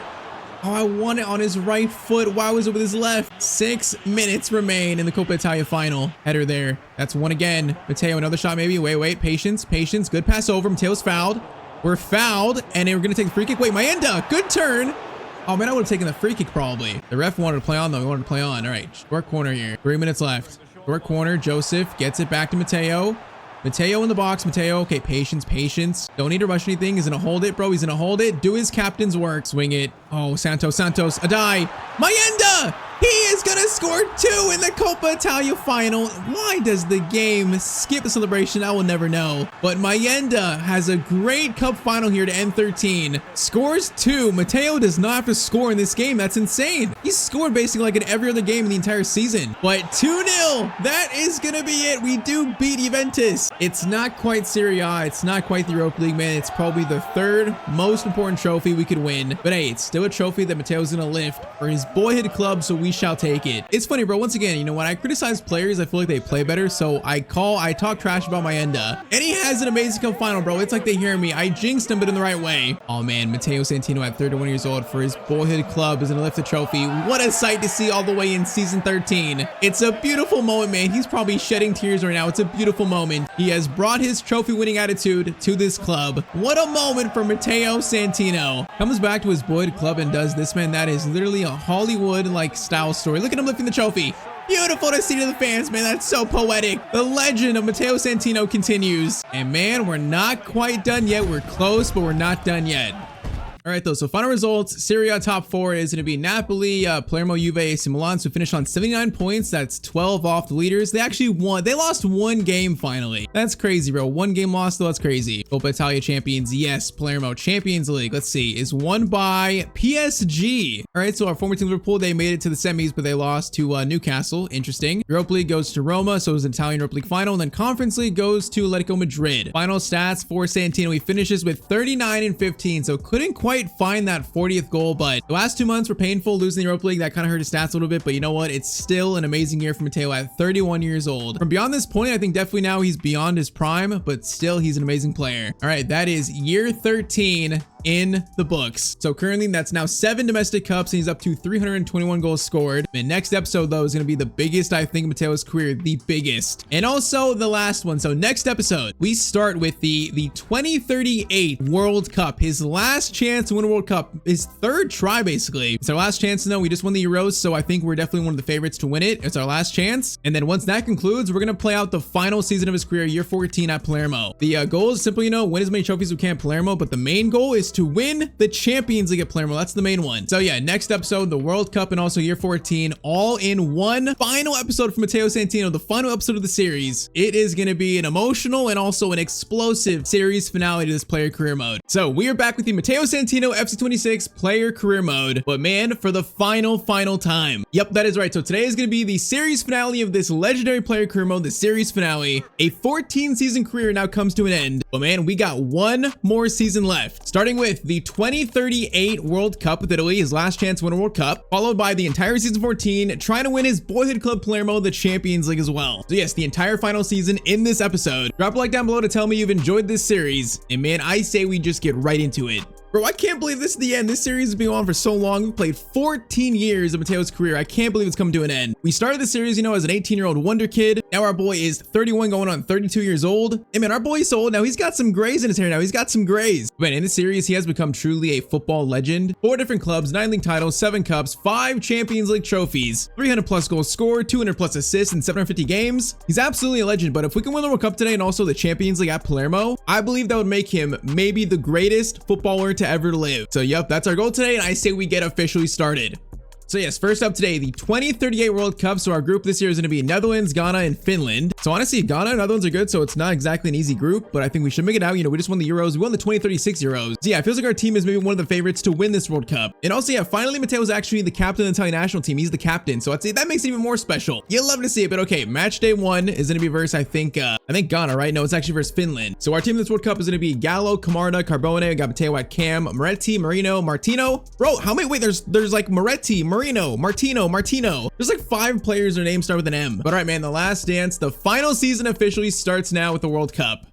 [SPEAKER 1] Oh, I want it on his right foot. Why was it with his left? 6 minutes remain in the Coppa Italia final. Header there. That's one again. Matteo, another shot maybe. Wait. Patience. Good pass over. Mateo's fouled. We're fouled, and we're going to take the free kick. Wait, Mayenda. Good turn. Oh, man, I would have taken the free kick probably. The ref wanted to play on, though. He wanted to play on. All right, short corner here. 3 minutes left. Short corner. Joseph gets it back to Matteo. Matteo in the box. Matteo, okay, patience. Don't need to rush anything. He's gonna hold it, bro. He's gonna hold it. Do his captain's work. Swing it. Oh, Santos, Adai. Mayenda! He is gonna score 2 in the Coppa Italia final. Why does the game skip the celebration? I will never know. But Mayenda has a great cup final here to end 13. Scores 2. Matteo does not have to score in this game. That's insane. He's scored basically like in every other game in the entire season. But 2-0. That is gonna be it. We do beat Juventus. It's not quite Serie A. It's not quite the Europa League, man. It's probably the 3rd most important trophy we could win. But hey, it's still a trophy that Matteo's gonna lift for his boyhood club, so we shall take it. It's funny, bro. Once again, you know, when I criticize players, I feel like they play better. So I talk trash about Mayenda. And he has an amazing cup final, bro. It's like they hear me. I jinxed him, but in the right way. Oh man, Matteo Santino at 31 years old for his boyhood club is gonna lift the trophy. What a sight to see all the way in season 13. It's a beautiful moment, man. He's probably shedding tears right now. It's a beautiful moment. He has brought his trophy winning attitude to this club. What a moment for Matteo Santino. Comes back to his boyhood club and does this, man. That is literally a Hollywood-like style story. Look at him lifting the trophy. Beautiful to see to the fans, man. That's so poetic. The legend of Matteo Santino continues. And man, we're not quite done yet. We're close, but we're not done yet. All right, though, so final results. Serie A top 4 is going to be Napoli, Palermo, Juve, AC Milan. So finished on 79 points. That's 12 off the leaders. They actually won. They lost 1 game finally. That's crazy, bro. 1 game lost, though. That's crazy. Coppa Italia champions. Yes, Palermo. Champions League. Let's see. Is won by PSG. All right, so our former team Liverpool, they made it to the semis, but they lost to Newcastle. Interesting. Europa League goes to Roma. So it was an Italian Europa League final. And then Conference League goes to Atletico Madrid. Final stats for Santino. He finishes with 39 and 15. So couldn't quite find that 40th goal, but the last 2 months were painful. Losing the Europa League, that kind of hurt his stats a little bit, but you know what? It's still an amazing year for Matteo at 31 years old. From beyond this point, I think definitely now he's beyond his prime, but still he's an amazing player. All right, that is year 13 in the books. So currently that's now 7 domestic cups and he's up to 321 goals scored. And next episode though is going to be the biggest, I think, in Mateo's career, the biggest. And also the last one. So next episode, we start with the 2038 World Cup, his last chance to win a World Cup, his third try basically. It's our last chance to know. We just won the Euros, so I think we're definitely one of the favorites to win it. It's our last chance. And then once that concludes, we're going to play out the final season of his career, year 14 at Palermo. The goal is simply, win as many trophies as we can at Palermo, but the main goal is to win the Champions League at Palermo. That's the main one. So yeah, next episode, the World Cup and also year 14, all in one final episode for Matteo Santino, the final episode of the series. It is going to be an emotional and also an explosive series finale to this player career mode. So we are back with the Matteo Santino FC26 player career mode, but man, for the final time. Yep, that is right. So today is going to be the series finale of this legendary player career mode, the series finale. A 14 season career now comes to an end, but man, we got one more season left, starting with the 2038 World Cup with Italy, his last chance to win a World Cup, followed by the entire season 14, trying to win his boyhood club Palermo the Champions League as well. So yes, the entire final season in this episode. Drop a like down below to tell me you've enjoyed this series, and man, I say we just get right into it. Bro, I can't believe this is the end. This series has been on for so long. We've played 14 years of Mateo's career. I can't believe it's come to an end. We started the series, as an 18-year-old wonder kid. Now our boy is 31 going on 32 years old. And man, our boy is so old now. He's got some grays in his hair now. He's got some grays. Man, in the series, he has become truly a football legend. 4 different clubs, 9 league titles, 7 cups, 5 Champions League trophies, 300 plus goals scored, 200 plus assists in 750 games. He's absolutely a legend, but if we can win the World Cup today and also the Champions League at Palermo, I believe that would make him maybe the greatest footballer to ever live. So yep, that's our goal today, and I say we get officially started. So yes, first up today, the 2038 World Cup. So our group this year is going to be Netherlands, Ghana, and Finland. So honestly, Ghana and Netherlands are good, so it's not exactly an easy group, but I think we should make it out. We just won the Euros. We won the 2036 Euros. So yeah, it feels like our team is maybe one of the favorites to win this World Cup. And also, yeah, finally, Matteo is actually the captain of the Italian national team. He's the captain, so I'd say that makes it even more special. You'll love to see it, but okay, match day 1 is going to be versus, I think Ghana, right? No, it's actually versus Finland. So our team in this World Cup is going to be Gallo, Camarda, Carbone. We got Matteo at Cam, Moretti, Marino, Martino. Bro, how many? Wait, there's like Moretti, Marino, Martino. There's like 5 players their names start with an M. But all right, man, the last dance, the final season officially starts now with the World Cup.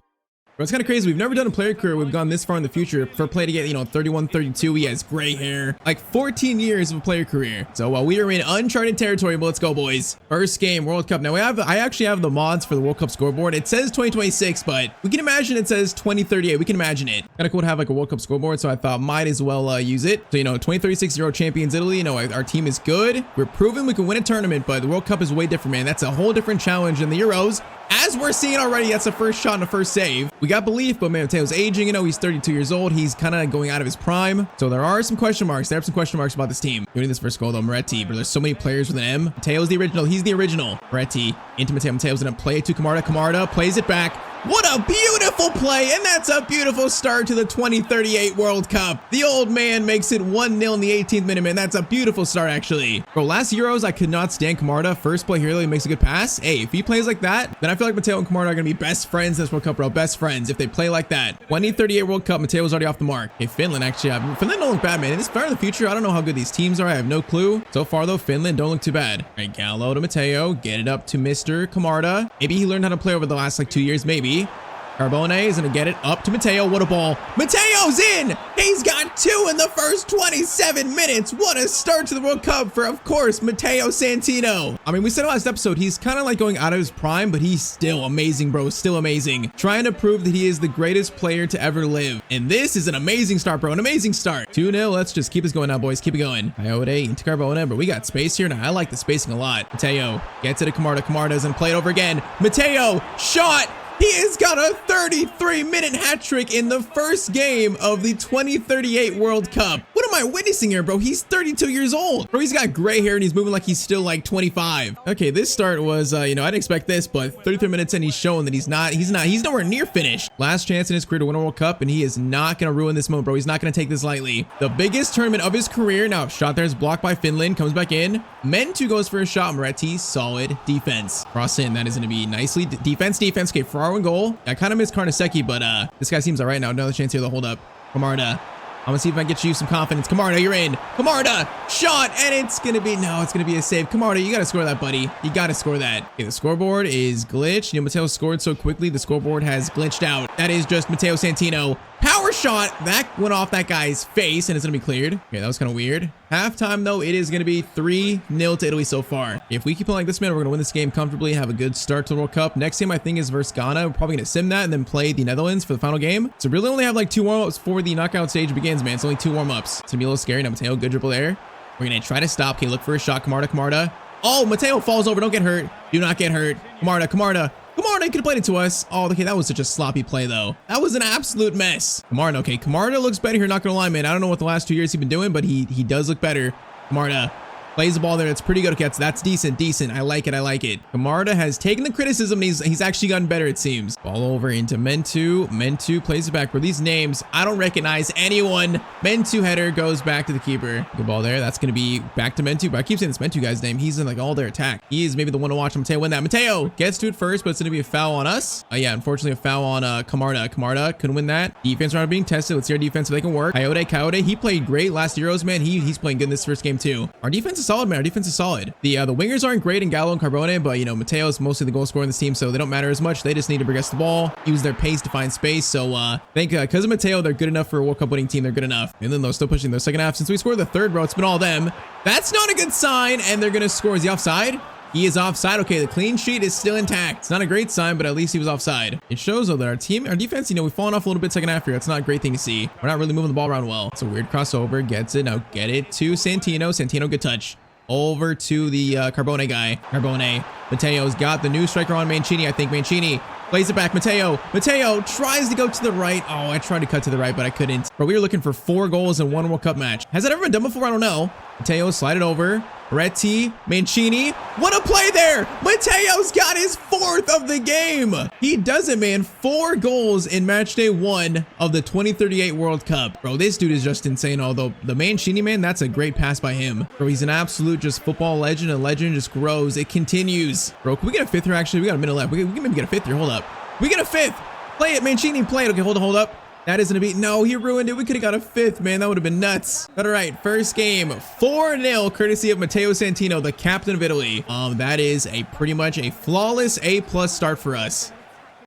[SPEAKER 1] Bro, it's kind of crazy. We've never done a player career. We've gone this far in the future. For a player to get, 31, 32, he has gray hair. Like 14 years of a player career. So while we are in uncharted territory, but let's go, boys. First game, World Cup. Now I actually have the mods for the World Cup scoreboard. It says 2026, but we can imagine it says 2038. We can imagine it. Kind of cool to have like a World Cup scoreboard, so I thought might as well use it. So 2036 Euro champions Italy. Our team is good. We're proving we can win a tournament, but the World Cup is way different, man. That's a whole different challenge than the Euros. As we're seeing already, that's the first shot and the first save. We got belief, but man, Mateo's aging. He's 32 years old. He's kind of going out of his prime. So there are some question marks. There are some question marks about this team. Doing this first goal though, Moretti. But there's so many players with an M. Mateo's the original. He's the original. Moretti into Matteo. Mateo's gonna play it to Camarda. Camarda plays it back. What a beautiful play, and that's a beautiful start to the 2038 World Cup. The old man makes it 1-0 in the 18th minute, man. That's a beautiful start, actually. Bro, last Euros, I could not stand Camarda. First play here, he makes a good pass. Hey, if he plays like that, then I feel like Matteo and Camarda are going to be best friends this World Cup, bro. Best friends if they play like that. 2038 World Cup, Matteo's already off the mark. Hey, Finland, actually, Finland don't look bad, man. In this far in the future, I don't know how good these teams are. I have no clue. So far, though, Finland don't look too bad. All right, Gallo to Matteo. Get it up to Mr. Camarda. Maybe he learned how to play over the last, 2 years, maybe. Carbone is going to get it up to Matteo. What a ball. Matteo's in. He's got 2 in the first 27 minutes. What a start to the World Cup for, of course, Matteo Santino. I mean, we said last episode, he's kind of like going out of his prime, but he's still amazing, bro. Still amazing. Trying to prove that he is the greatest player to ever live. And this is an amazing start, bro. An amazing start. 2-0. Let's just keep this going now, boys. Keep it going. Coyote into Carbone, but we got space here. Now, I like the spacing a lot. Matteo gets it to Camarda. Camarda doesn't play it over again. Matteo, shot. He has got a 33-minute hat trick in the first game of the 2038 World Cup. What am I witnessing here, bro? He's 32 years old. Bro, he's got gray hair and he's moving like he's still 25. Okay, this start was, I didn't expect this, but 33 minutes in, he's showing that he's nowhere near finished. Last chance in his career to win a World Cup, and he is not going to ruin this moment, bro. He's not going to take this lightly. The biggest tournament of his career. Now, shot there is blocked by Finland, comes back in. Mentu goes for a shot. Moretti, solid defense. Cross in, that is going to be nicely. Defense. Okay, Ferraro in goal. I kind of miss Karnaseki, but this guy seems all right now. Another chance here to hold up. Camarda. I'm gonna see if I can get you some confidence. Camarda, you're in. Camarda, shot, and it's gonna be a save. Camarda, you gotta score that, buddy. You gotta score that. Okay, the scoreboard is glitched. Matteo scored so quickly, the scoreboard has glitched out. That is just Matteo Santino. Power shot. That went off that guy's face, and it's going to be cleared. Okay, that was kind of weird. Halftime, though, it is going to be 3-0 to Italy so far. If we keep playing like this, man, we're going to win this game comfortably, have a good start to the World Cup. Next game, I think, is versus Ghana. We're probably going to sim that and then play the Netherlands for the final game. So really only have like 2 warm-ups before the knockout stage begins, man. It's only 2 warm-ups. It's going to be a little scary. Now, Matteo, good dribble there. We're going to try to stop. Okay, look for a shot. Camarda. Oh, Matteo falls over. Don't get hurt. Do not get hurt. Camarda. Camarda could have played it to us. Oh, okay, that was such a sloppy play, though. That was an absolute mess. Camarda, okay, Camarda looks better here, not gonna lie, man. I don't know what the last 2 years he's been doing, but he does look better. Camarda plays the ball there. It's pretty good. Okay, that's decent. I like it. Camarda has taken the criticism. He's actually gotten better, it seems. Ball over into Mentu. Mentu plays it back. For these names, I don't recognize anyone. Mentu header goes back to the keeper. Good ball there. That's going to be back to Mentu. But I keep saying this Mentu guy's name. He's in like all their attack. He is maybe the one to watch. Mateo win that. Mateo gets to it first, but it's going to be a foul on us. Yeah, unfortunately, a foul on Camarda. Camarda couldn't win that. Defense round being tested. Let's see our defense if they can work. Coyote. He played great last Euros, man. He's playing good in this first game too. Our defense is solid, man. Our defense is solid. The wingers aren't great in Gallo and Carbone, but, you know, Matteo is mostly the goal scorer in this team, so they don't matter as much. They just need to progress the ball, use their pace to find space. So, I think because of Matteo, they're good enough for a World Cup winning team. They're good enough. And then they're still pushing their second half. Since we scored the third, bro, it's been all them. That's not a good sign, and they're going to score. Is he offside? He is offside. Okay, the clean sheet is still intact. It's not a great sign, but at least he was offside. It shows, though, that our defense, you know, we've fallen off a little bit second half here. That's not a great thing to see. We're not really moving the ball around well. It's a weird crossover. Gets it. Now get it to Santino. Santino, good touch. Over to the Carbone guy. Matteo's got the new striker on Mancini, I think. Mancini plays it back. Matteo tries to go to the right. Oh, I tried to cut to the right, but I couldn't. But we were looking for 4 goals in 1 World Cup match. Has that ever been done before? I don't know. Matteo slide it over. Reti, Mancini. What a play there. Matteo's got his 4th of the game. He does it, man. 4 goals in match day 1 of the 2038 World Cup. Bro, this dude is just insane. Although the Mancini, man, that's a great pass by him. Bro, he's an absolute just football legend, and legend just grows. It continues. Bro, can we get a 5th here, actually? We got a minute left. We can maybe get a 5th here. Hold up. We get a 5th. Play it, Mancini. Play it. Okay, hold up. That isn't a beat. No, he ruined it. We could have got a 5th, man. That would have been nuts. But all right, first game, 4-0, courtesy of Matteo Santino, the captain of Italy. That is pretty much a flawless A+ start for us.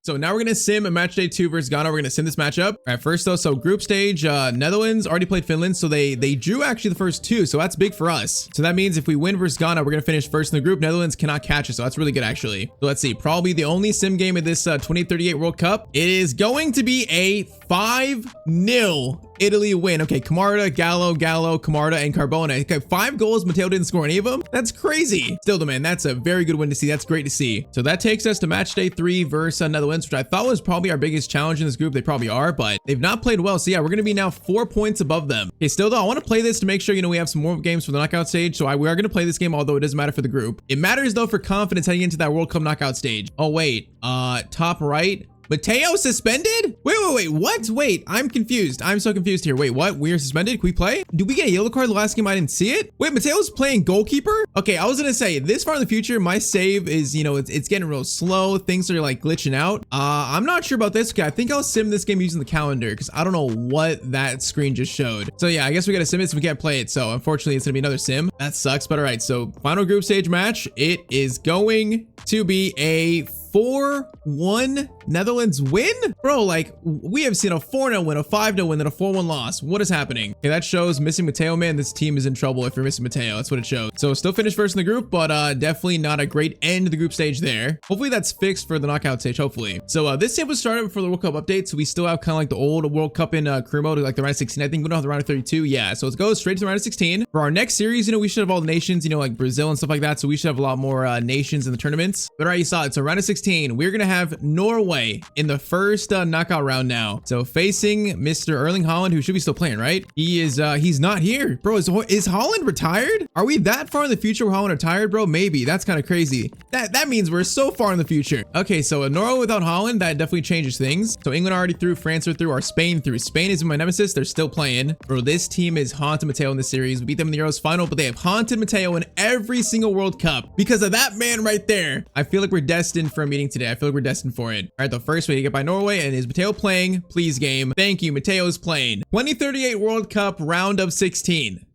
[SPEAKER 1] So now we're going to sim a match day 2 versus Ghana. We're going to sim this matchup. All right, first though, so group stage, Netherlands already played Finland. So they drew actually the first 2. So that's big for us. So that means if we win versus Ghana, we're going to finish first in the group. Netherlands cannot catch us. So that's really good, actually. So let's see. Probably the only sim game of this 2038 World Cup. It is going to be a 5-0 Italy win. Okay, Camarda, Gallo, Camarda, and Carbone. Okay, 5 goals. Matteo didn't score any of them. That's crazy. Still, though, man, that's a very good win to see. That's great to see. So that takes us to match day 3 versus Netherlands, which I thought was probably our biggest challenge in this group. They probably are, but they've not played well. So yeah, we're going to be now 4 points above them. Okay, still though, I want to play this to make sure, you know, we have some more games for the knockout stage. So we are going to play this game, although it doesn't matter for the group. It matters though for confidence heading into that World Cup knockout stage. Oh wait, top right. Matteo suspended? Wait, what? Wait, I'm confused. I'm so confused here. Wait, what? We're suspended? Can we play? Did we get a yellow card the last game? I didn't see it. Wait, Matteo's playing goalkeeper? Okay, I was gonna say, this far in the future, my save is, you know, it's getting real slow. Things are like glitching out. I'm not sure about this. Okay, I think I'll sim this game using the calendar because I don't know what that screen just showed. So yeah, I guess we gotta sim it so we can't play it. So unfortunately, it's gonna be another sim. That sucks, but all right. So final group stage match. It is going to be a 4-1 Netherlands win? Bro, like, we have seen a 4-0 win, a 5-0 win, then a 4-1 loss. What is happening? Okay, that shows missing Matteo, man. This team is in trouble if you're missing Matteo. That's what it shows. So still finished first in the group, but definitely not a great end to the group stage there. Hopefully that's fixed for the knockout stage, hopefully. So this game was started before the World Cup update, so we still have kind of like the old World Cup in career mode, like the round of 16. I think we don't have the round of 32. Yeah, so let's go straight to the round of 16. For our next series, you know, we should have all the nations, you know, like Brazil and stuff like that. So we should have a lot more nations in the tournaments. But all right, you saw it. So round of 16, we're going to have Norway in the first knockout round now. So facing Mr. Erling Haaland, who should be still playing, right? He is, he's not here. Bro, is Haaland retired? Are we that far in the future where Haaland retired, bro? Maybe. That's kind of crazy. That means we're so far in the future. Okay, so Norway without Haaland, that definitely changes things. So England already through, France are through, our Spain through. Spain is my nemesis. They're still playing. Bro, this team is haunted Matteo in this series. We beat them in the Euros final, but they have haunted Matteo in every single World Cup because of that man right there. I feel like we're destined for a meeting today. I feel like we're destined for it. All right, the first way to get by Norway, and is Matteo playing? Please game. Thank you. Matteo's playing. 2038 World Cup round of 16.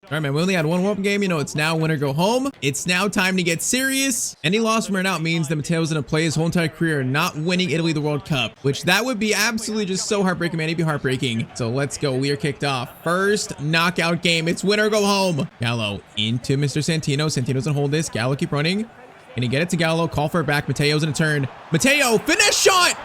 [SPEAKER 1] All right, man, we only had one warm game. You know, it's now win or go home. It's now time to get serious. Any loss from here out means that Matteo's going to play his whole entire career not winning Italy the World Cup, which that would be absolutely just so heartbreaking, man. It'd be heartbreaking. So let's go. We are kicked off. First knockout game. It's win or go home. Gallo into Mr. Santino. Santino's going to hold this. Gallo keep running. Can he get it to Gallo? Call for it back. Matteo's in a turn. Matteo, finish shot.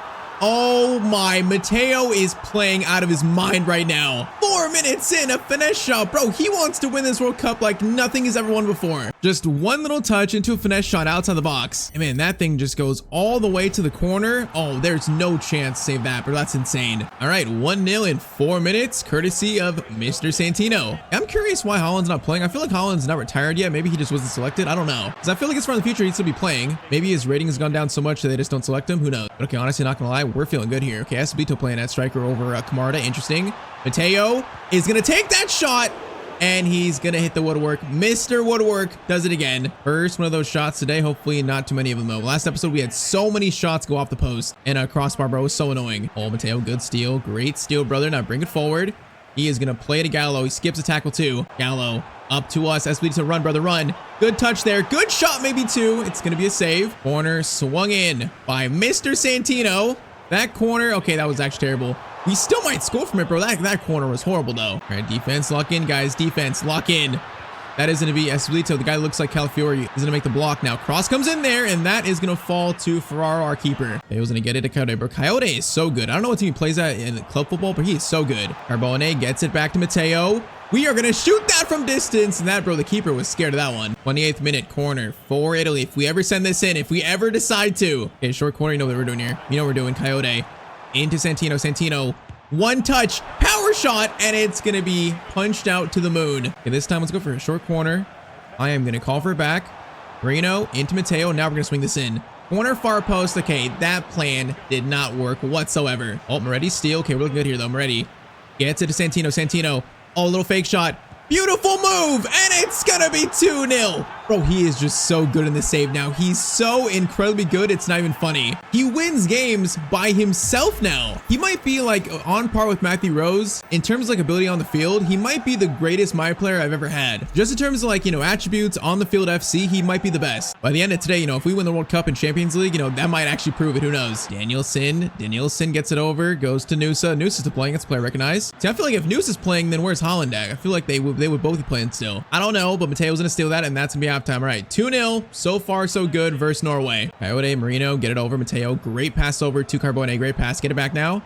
[SPEAKER 1] Oh my, Matteo is playing out of his mind right now. 4 minutes in, a finesse shot. Bro, he wants to win this World Cup like nothing he's ever won before. Just one little touch into a finesse shot outside the box. And man, that thing just goes all the way to the corner. Oh, there's no chance to save that, bro. That's insane. All right, 1-0 in 4 minutes, courtesy of Mr. Santino. I'm curious why Holland's not playing. I feel like Holland's not retired yet. Maybe he just wasn't selected. I don't know. Because I feel like it's for the future, he'd still be playing. Maybe his rating has gone down so much that they just don't select him. Who knows? But okay, honestly, not gonna lie, we're feeling good here. Okay, Esposito playing at striker over Camarda. Interesting. Matteo is going to take that shot, and he's going to hit the woodwork. Mr. Woodwork does it again. First one of those shots today. Hopefully not too many of them, though. Last episode, we had so many shots go off the post, and a crossbar, bro, was so annoying. Oh, Matteo, good steal. Great steal, brother. Now bring it forward. He is going to play to Gallo. He skips a tackle, too. Gallo up to us. Esposito, run, brother, run. Good touch there. Good shot, maybe two. It's going to be a save. Corner swung in by Mr. Santino. That corner, okay, that was actually terrible. We still might score from it, bro. That corner was horrible, though. All right, defense, lock in, guys. Defense, lock in. That is going to be Esposito. The guy looks like Calafiori is going to make the block now. Cross comes in there, and that is going to fall to Ferraro, our keeper. He was going to get it to Coyote, bro. Coyote is so good. I don't know what team he plays at in club football, but he is so good. Carbone gets it back to Matteo. We are going to shoot that from distance. And that, bro, the keeper was scared of that one. 28th minute corner for Italy. If we ever send this in, if we ever decide to. Okay, short corner. You know what we're doing here. You know what we're doing. Coyote into Santino. Santino, one touch, power shot, and it's going to be punched out to the moon. Okay, this time let's go for a short corner. I am going to call for it back. Reno into Matteo. Now we're going to swing this in. Corner far post. Okay, that plan did not work whatsoever. Oh, Moretti steal. Okay, we're looking good here, though. Moretti gets it to Santino. Santino. Oh, little fake shot. Beautiful move, and it's gonna be 2-0. Bro, he is just so good in the save now. He's so incredibly good, it's not even funny. He wins games by himself now. He might be like on par with Matthew Rose in terms of like ability on the field. He might be the greatest my player I've ever had. Just in terms of like, you know, attributes on the field FC, he might be the best. By the end of today, you know, if we win the World Cup and Champions League, you know, that might actually prove it. Who knows? Danielson gets it over, goes to Nusa. Nusa's playing, it's player recognized. See, I feel like if Nusa's playing, then where's Holland at? I feel like they would both be playing still. I don't know, but Matteo's gonna steal that, and that's gonna be halftime. All right, 2-0. So far, so good versus Norway. Coyote, Marino, get it over. Matteo, great pass over to Carbone. Great pass. Get it back now.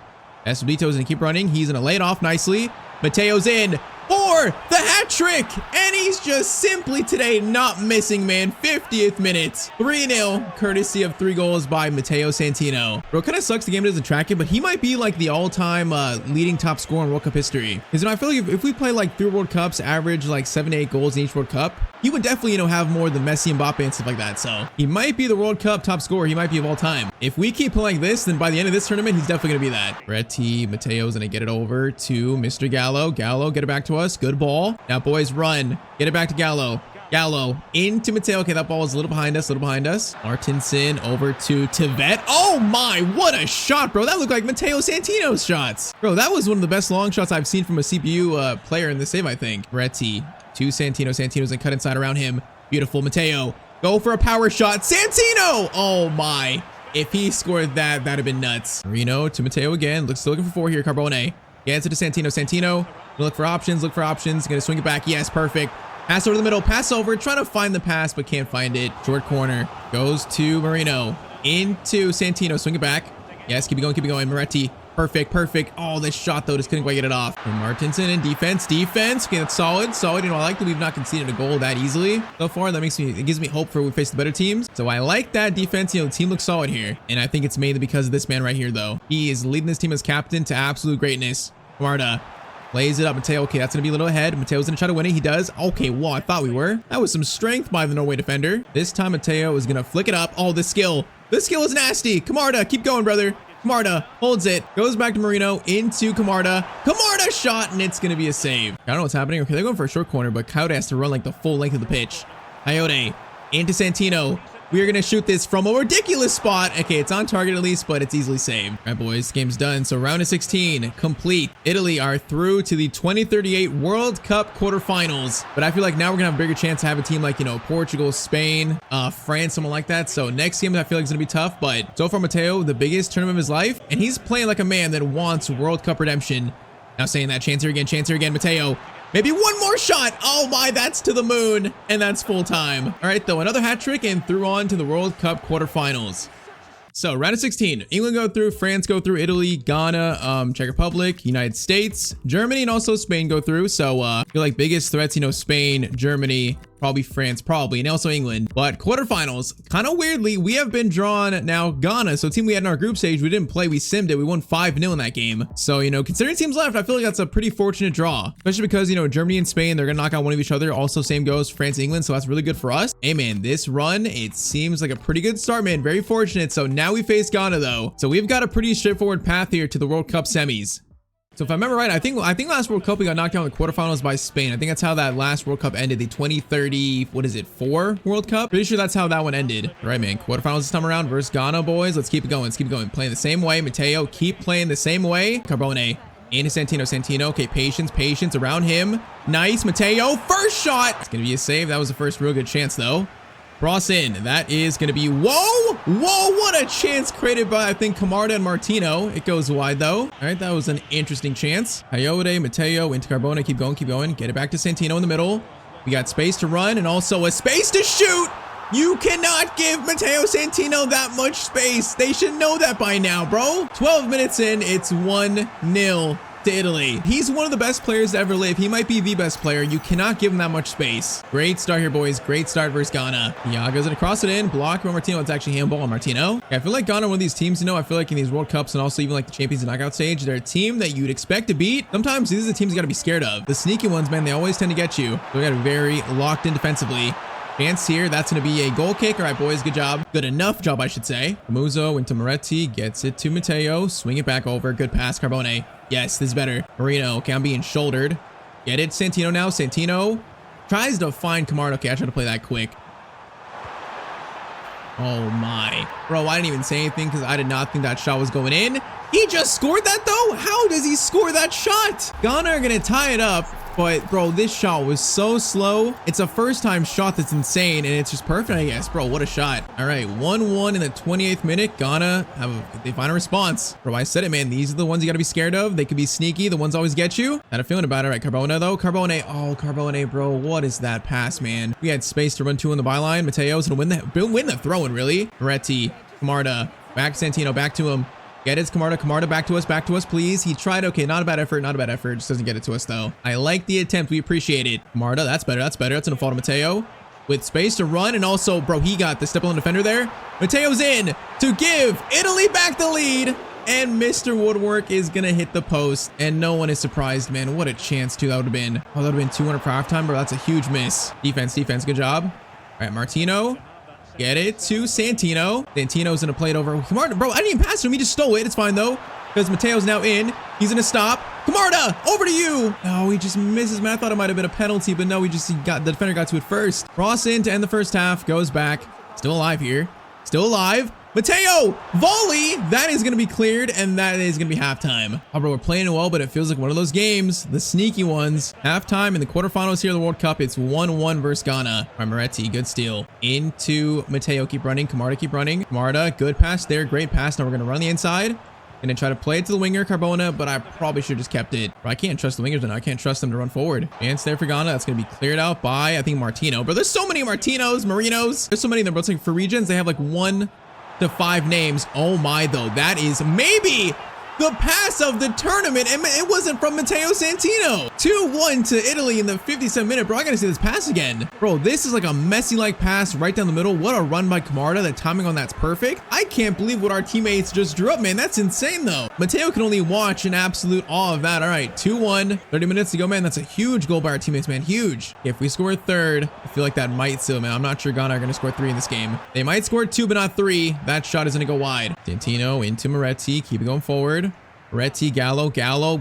[SPEAKER 1] Esposito's gonna keep running. He's gonna lay it off nicely. Matteo's in for the hat trick, and he's just simply today not missing, man. 50th minute, 3-0, courtesy of 3 goals by Matteo Santino. Bro, kind of sucks the game doesn't track it, but he might be like the all-time leading top scorer in World Cup history. Because, you know, I feel like if we play like 3 World Cups, average like 7 to 8 goals in each World Cup, he would definitely, you know, have more than Messi and Mbappe and stuff like that. So he might be the World Cup top scorer. He might be of all time. If we keep playing like this, then by the end of this tournament, he's definitely gonna be that. Retty, Matteo's gonna get it over to Mr. Gallo. Gallo, get it back to us. Good ball. Now, boys, run. Get it back to Gallo. Gallo into Matteo. Okay, that ball is a little behind us, Martinson over to Tibet. Oh my, what a shot, bro. That looked like Matteo Santino's shots. Bro, that was one of the best long shots I've seen from a CPU player in this save, I think. Retty to Santino. Santino's gonna cut inside around him. Beautiful. Matteo, go for a power shot. Santino! Oh my. If he scored that, that'd have been nuts. Marino to Matteo again. Still looking for 4 here. Carbone. Gets it to Santino. Santino, look for options. Gonna swing it back. Yes, perfect. Pass over the middle. Pass over. Trying to find the pass, but can't find it. Short corner. Goes to Marino. Into Santino. Swing it back. Yes, keep it going. Moretti. Perfect. Oh, this shot, though, just couldn't quite get it off. And Martinson in defense. Okay, that's solid. You know, I like that we've not conceded a goal that easily so far. It gives me hope for when we face the better teams. So I like that defense. You know, the team looks solid here. And I think it's mainly because of this man right here, though. He is leading this team as captain to absolute greatness. Camarda plays it up. Matteo, okay, that's going to be a little ahead. Mateo's going to try to win it. He does. Okay, well, I thought we were. That was some strength by the Norway defender. This time, Matteo is going to flick it up. Oh, the skill. This skill is nasty. Camarda, keep going, brother. Camarda holds it, goes back to Marino, into Camarda. Camarda shot, and it's going to be a save. I don't know what's happening. Okay, they're going for a short corner, but Coyote has to run like the full length of the pitch. Coyote into Santino. We are going to shoot this from a ridiculous spot. Okay, it's on target at least, but it's easily saved. All right, boys, game's done. So round of 16 complete. Italy are through to the 2038 World Cup quarterfinals. But I feel like now we're going to have a bigger chance to have a team like, you know, Portugal, Spain, France, someone like that. So next game I feel like is going to be tough. But so far, Matteo, the biggest tournament of his life. And he's playing like a man that wants World Cup redemption. Now saying that, chance here again, Matteo. Maybe one more shot. Oh my, that's to the moon. And that's full time. All right, though, another hat trick and through on to the World Cup quarterfinals. So round of 16, England go through, France go through, Italy, Ghana, Czech Republic, United States, Germany, and also Spain go through. So I feel like biggest threats, you know, Spain, Germany, probably France, probably, and also England. But quarterfinals, kind of weirdly, we have been drawn now Ghana. So team we had in our group stage, we didn't play, we simmed it. We won 5-0 in that game. So, you know, considering teams left, I feel like that's a pretty fortunate draw, especially because, you know, Germany and Spain, they're gonna knock out one of each other. Also, same goes France, England. So that's really good for us. Hey man, this run, it seems like a pretty good start, man. Very fortunate. So now we face Ghana though. So we've got a pretty straightforward path here to the World Cup semis. So if I remember right, I think last World Cup we got knocked out in the quarterfinals by Spain. I think that's how that last World Cup ended, the 2030, what is it, 4 World Cup? Pretty sure that's how that one ended. All right, man, quarterfinals this time around versus Ghana, boys. Let's keep it going, Playing the same way, Matteo, keep playing the same way. Carbone, into Santino, okay, patience around him. Nice, Matteo, first shot. It's gonna be a save. That was the first real good chance though. Cross in, that is gonna be, whoa, what a chance created by, I think, Camarda and Martino. It goes wide though. All right, that was an interesting chance. Coyote, Matteo, into Carbone, keep going. Get it back to Santino in the middle. We got space to run and also a space to shoot. You cannot give Matteo Santino that much space. They should know that by now, bro. 12 minutes in, it's 1-0 to Italy. He's one of the best players to ever live. He might be the best player. You cannot give him that much space. Great start here, boys. Great start versus Ghana. Yeah, goes it across it in. Block from Martino. It's actually handball on Martino. Yeah, I feel like Ghana, one of these teams, you know, I feel like in these World Cups and also even like the Champions and knockout stage, they're a team that you'd expect to beat. Sometimes these are the teams you got to be scared of. The sneaky ones, man, they always tend to get you. So we got to be very locked in defensively. Chance here. That's going to be a goal kick. All right, boys. Good job. Good enough job, I should say. Muzo into Moretti. Gets it to Matteo. Swing it back over. Good pass, Carbone. Yes, this is better. Marino. Okay, I'm being shouldered. Get it. Santino now. Santino tries to find Camarda. Okay, I tried to play that quick. Oh, my. Bro, I didn't even say anything because I did not think that shot was going in. He just scored that, though? How does he score that shot? Ghana are going to tie it up. But, bro, this shot was so slow. It's a first-time shot that's insane, and it's just perfect, I guess. Bro, what a shot. All right, 1-1 in the 28th minute. Ghana, they find a response. Bro, I said it, man. These are the ones you got to be scared of. They could be sneaky. The ones always get you. Had a feeling about it. All right, Carbone, though. Carbone. Oh, Carbone, bro. What is that pass, man? We had space to run 2 on the byline. Mateo's going to win the throw-in, really. Moretti, Camarda, back to Santino, back to him. Get it, Camarda, back to us, please. He tried, okay, not a bad effort, just doesn't get it to us, though. I like the attempt, we appreciate it. Camarda, that's better, that's gonna fall to Matteo. With space to run, and also, bro, he got the step-on defender there. Matteo's in to give Italy back the lead, and Mr. Woodwork is gonna hit the post, and no one is surprised, man. What a chance, too, that would have been. Oh, that would have been 200 for halftime, bro, that's a huge miss. Defense, good job. All right, Martino. Get it to Santino. Santino's gonna play it over. Camarda, bro, I didn't even pass him. He just stole it. It's fine though, because Matteo's now in. He's gonna stop. Camarda, over to you. Oh, he just misses, man. I thought it might have been a penalty, but no, the defender got to it first. Cross in to end the first half. Goes back. Still alive here. Still alive. Matteo, volley. That is going to be cleared, and that is going to be halftime. Oh, bro, we're playing well, but it feels like one of those games, the sneaky ones. Halftime in the quarterfinals here of the World Cup. It's 1-1 versus Ghana. All right, Moretti, good steal. Into Matteo, keep running. Camarda, keep running. Camarda, good pass there. Great pass. Now we're going to run the inside. Gonna try to play it to the winger, Carbona, but I probably should have just kept it. Bro, I can't trust the wingers now. I can't trust them to run forward. Chance there for Ghana. That's gonna be cleared out by, I think, Martino. Bro, there's so many Martinos, Marinos. There's so many of them, bro. It's like for regions, they have like 1 to 5 names. Oh my, though. That is maybe the pass of the tournament, and it wasn't from Matteo Santino. 2-1 to Italy in the 57th minute. Bro, I gotta see this pass again. Bro, this is like a Messi-like pass right down the middle. What a run by Camarda. The timing on that's perfect. I can't believe what our teammates just drew up, man. That's insane, though. Matteo can only watch in absolute awe of that. All right, 2-1, 30 minutes to go, man. That's a huge goal by our teammates, man. Huge. If we score a third, I feel like that might seal, man. I'm not sure Ghana are gonna score 3 in this game. They might score 2, but not 3. That shot is gonna go wide. Santino into Moretti. Keep it going forward. Moretti, Gallo,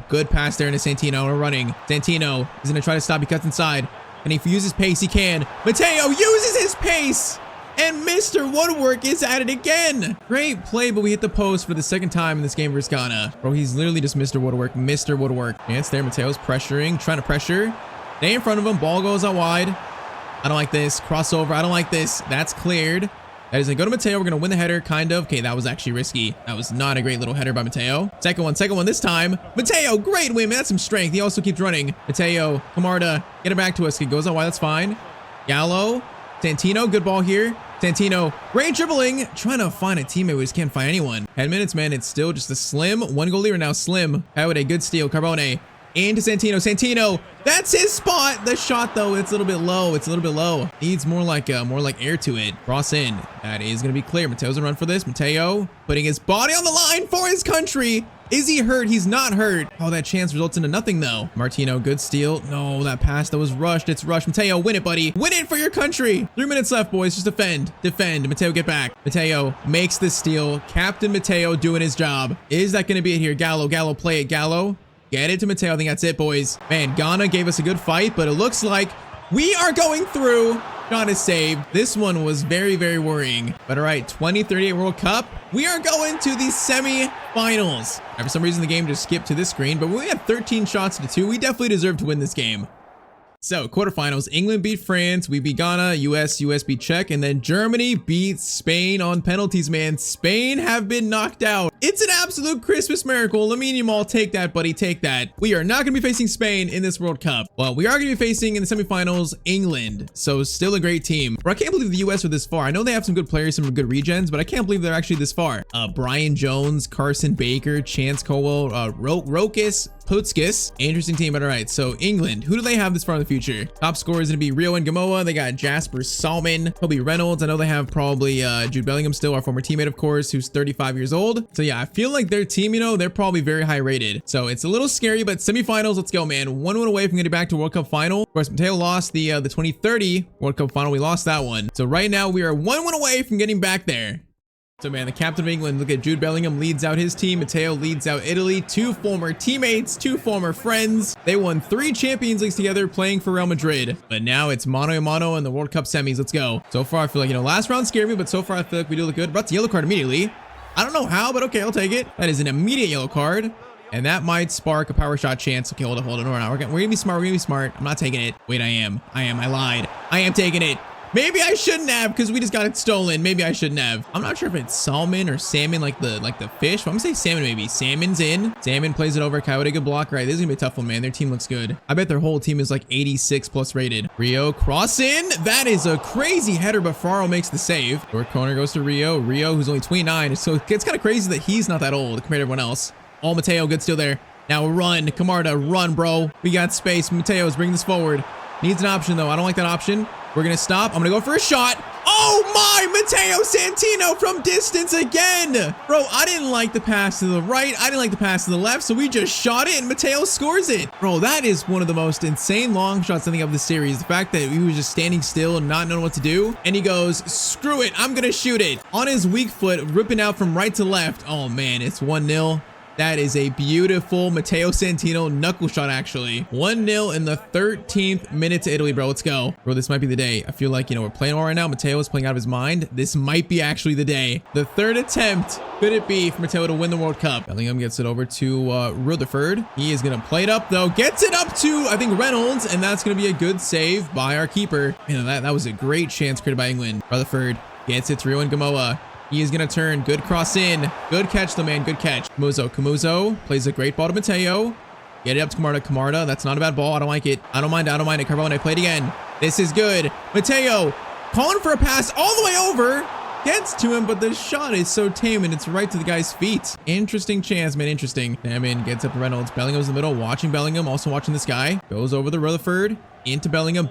[SPEAKER 1] good pass there into Santino. We're running. Santino is going to try to stop. He cuts inside. And if he uses pace, he can. Matteo uses his pace. And Mr. Woodwork is at it again. Great play, but we hit the post for the second time in this game versus Ghana. Bro, he's literally just Mr. Woodwork. Mr. Woodwork. Chance there. Mateo's pressuring, trying to pressure. Stay in front of him. Ball goes out wide. I don't like this. Crossover. I don't like this. That's cleared. That is going to go to Matteo. We're going to win the header, kind of. Okay, that was actually risky. That was not a great little header by Matteo. Second one this time. Matteo, great win, man. That's some strength. He also keeps running. Matteo, Camarda, get it back to us. It goes out wide. That's fine. Gallo, Santino, good ball here. Santino, great dribbling. Trying to find a teammate. We just can't find anyone. 10 minutes, man. It's still just a slim. One goal leader now. Slim. Out a good steal. Carbone. Into Santino. Santino, that's his spot. The shot, though, it's a little bit low. It's a little bit low. Needs more like air to it. Cross in. That is going to be clear. Mateo's gonna run for this. Mateo putting his body on the line for his country. Is he hurt? He's not hurt. Oh, that chance results into nothing, though. Martino, good steal. No, that pass that was rushed. It's rushed. Mateo, win it, buddy. Win it for your country. 3 minutes left, boys. Just defend. Defend. Mateo, get back. Mateo makes the steal. Captain Mateo doing his job. Is that going to be it here? Gallo, play it. Gallo. Get it to Matteo. I think that's it, boys. Man, Ghana gave us a good fight, but it looks like we are going through. Shot is saved. This one was very, very worrying. But all right, 2038 World Cup. We are going to the semi-finals. For some reason, the game just skipped to this screen, but we had 13 shots to 2. We definitely deserve to win this game. So, quarterfinals, England beat France, we beat Ghana, US beat Czech, and then Germany beat Spain on penalties, man. Spain have been knocked out. It's an absolute Christmas miracle. Lamine Yamal, take that, buddy, take that. We are not going to be facing Spain in this World Cup. Well, we are going to be facing in the semifinals England, so still a great team. But I can't believe the US are this far. I know they have some good players, some good regens, but I can't believe they're actually this far. Brian Jones, Carson Baker, Chance Colwell, Rokas Putskis. Interesting team, but all right. So England, who do they have this far in the future? Top scorer is going to be Rio and Gamoa. They got Jasper Salmon, Toby Reynolds. I know they have probably Jude Bellingham still, our former teammate, of course, who's 35 years old. So yeah, I feel like their team, you know, they're probably very high rated. So it's a little scary, but semifinals, let's go, man. 1 win away from getting back to World Cup final. Of course, Mateo lost the 2030 World Cup final. We lost that one. So right now we are 1 win away from getting back there. So man, the captain of England, look at Jude Bellingham leads out his team. Matteo leads out Italy. 2 former teammates, 2 former friends. They won 3 Champions Leagues together playing for Real Madrid. But now it's mano a mano in the World Cup semis. Let's go. So far, I feel like, you know, last round scared me, but so far I feel like we do look good. Brought the yellow card immediately. I don't know how, but okay, I'll take it. That is an immediate yellow card. And that might spark a power shot chance. Okay, hold on. We're gonna be smart. We're gonna be smart. I'm not taking it. Wait, I am. I lied. I am taking it. Maybe I shouldn't have because we just got it stolen. Maybe I shouldn't have. I'm not sure if it's salmon or salmon, like the fish. But I'm gonna say salmon maybe. Salmon's in. Salmon plays it over. Coyote, good block. Right, this is gonna be a tough one, man. Their team looks good. I bet their whole team is like 86 plus rated. Rio cross in. That is a crazy header, but Faro makes the save. Short corner goes to Rio. Rio, who's only 29. So it's kind of crazy that he's not that old compared to everyone else. Oh, Matteo, good steal there. Now run, Camarda, run, bro. We got space. Matteo's bringing this forward. Needs an option though. I don't like that option. We're gonna stop. I'm gonna go for a shot. Oh my, Matteo Santino from distance again. Bro, I didn't like the pass to the right. I didn't like the pass to the left. So we just shot it and Matteo scores it. Bro, that is one of the most insane long shots I think of the series. The fact that he was just standing still and not knowing what to do. And he goes, screw it. I'm gonna shoot it. On his weak foot, ripping out from right to left. Oh man, it's 1-0. That is a beautiful Matteo Santino knuckle shot, actually. 1-0 in the 13th minute to Italy, bro. Let's go. Bro, this might be the day. I feel like, you know, we're playing well right now. Matteo is playing out of his mind. This might be actually the day. The 3rd attempt. Could it be for Matteo to win the World Cup? Bellingham gets it over to Rutherford. He is going to play it up, though. Gets it up to, I think, Reynolds. And that's going to be a good save by our keeper. Man, that was a great chance created by England. Rutherford gets it to Rio and Gamoa. He is going to turn. Good cross in. Good catch, though, man. Good catch. Camuso plays a great ball to Matteo. Get it up to Camarda. That's not a bad ball. I don't like it. I don't mind it. Carbone, play it again. This is good. Matteo calling for a pass all the way over. Gets to him, but the shot is so tame, and it's right to the guy's feet. Interesting chance, man. Interesting. Salmon gets up to Reynolds. Bellingham's in the middle. Watching Bellingham. Also watching this guy. Goes over the Rutherford. Into Bellingham.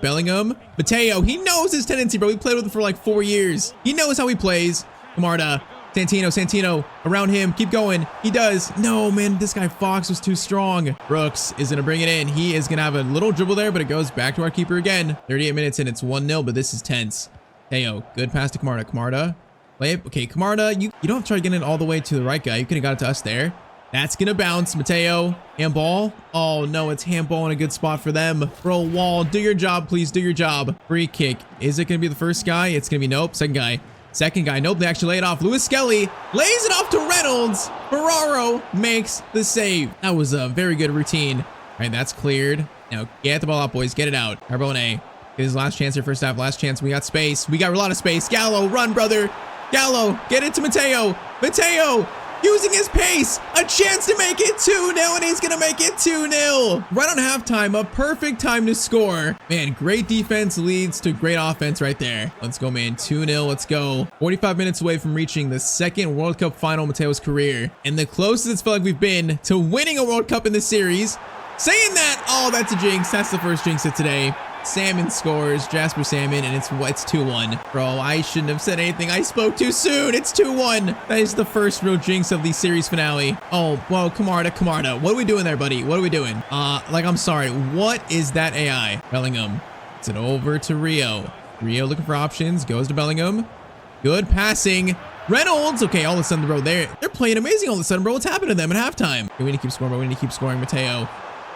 [SPEAKER 1] Matteo, he knows his tendency, bro. We played with him for like 4 years. He knows how he plays. Camarda, Santino, around him, keep going. He does. No, man, this guy Fox was too strong. Brooks is gonna bring it in. He is gonna have a little dribble there, but it goes back to our keeper again. 38 minutes in, it's 1-0, but this is tense. Teo, good pass to Camarda. Play it. Okay, Camarda, you don't have to try to get it all the way to the right guy. You could have got it to us there. That's gonna bounce. Matteo, handball. Oh no, it's handball in a good spot for them. Bro, Wall, do your job, please. Do your job. Free kick. Is it gonna be the first guy? It's gonna be nope. Second guy. Second guy. Nope, they actually lay it off. Lewis Skelly lays it off to Reynolds. Ferraro makes the save. That was a very good routine. All right, that's cleared. Now get the ball out, boys. Get it out. Carbone. His last chance here, first half. Last chance. We got space. We got a lot of space. Gallo, run, brother. Gallo, get it to Matteo. Matteo, using his pace. A chance to make it 2-0, and he's going to make it 2-0. Right on halftime, a perfect time to score. Man, great defense leads to great offense right there. Let's go, man. 2-0. Let's go. 45 minutes away from reaching the second World Cup final of Matteo's career. And the closest it's felt like we've been to winning a World Cup in this series. Saying that, oh, that's a jinx. That's the first jinx of today. Salmon scores, Jasper Salmon, and it's 2-1. Bro, I shouldn't have said anything. I spoke too soon. It's 2-1. That is the first real jinx of the series finale. Oh, well, Camarda. What are we doing there, buddy? What are we doing? I'm sorry. What is that AI? Bellingham. It's it over to Rio. Rio looking for options. Goes to Bellingham. Good passing. Reynolds. Okay, all of a sudden, bro, they're playing amazing all of a sudden, bro. What's happened to them at halftime? We need to keep scoring, bro. We need to keep scoring. Matteo.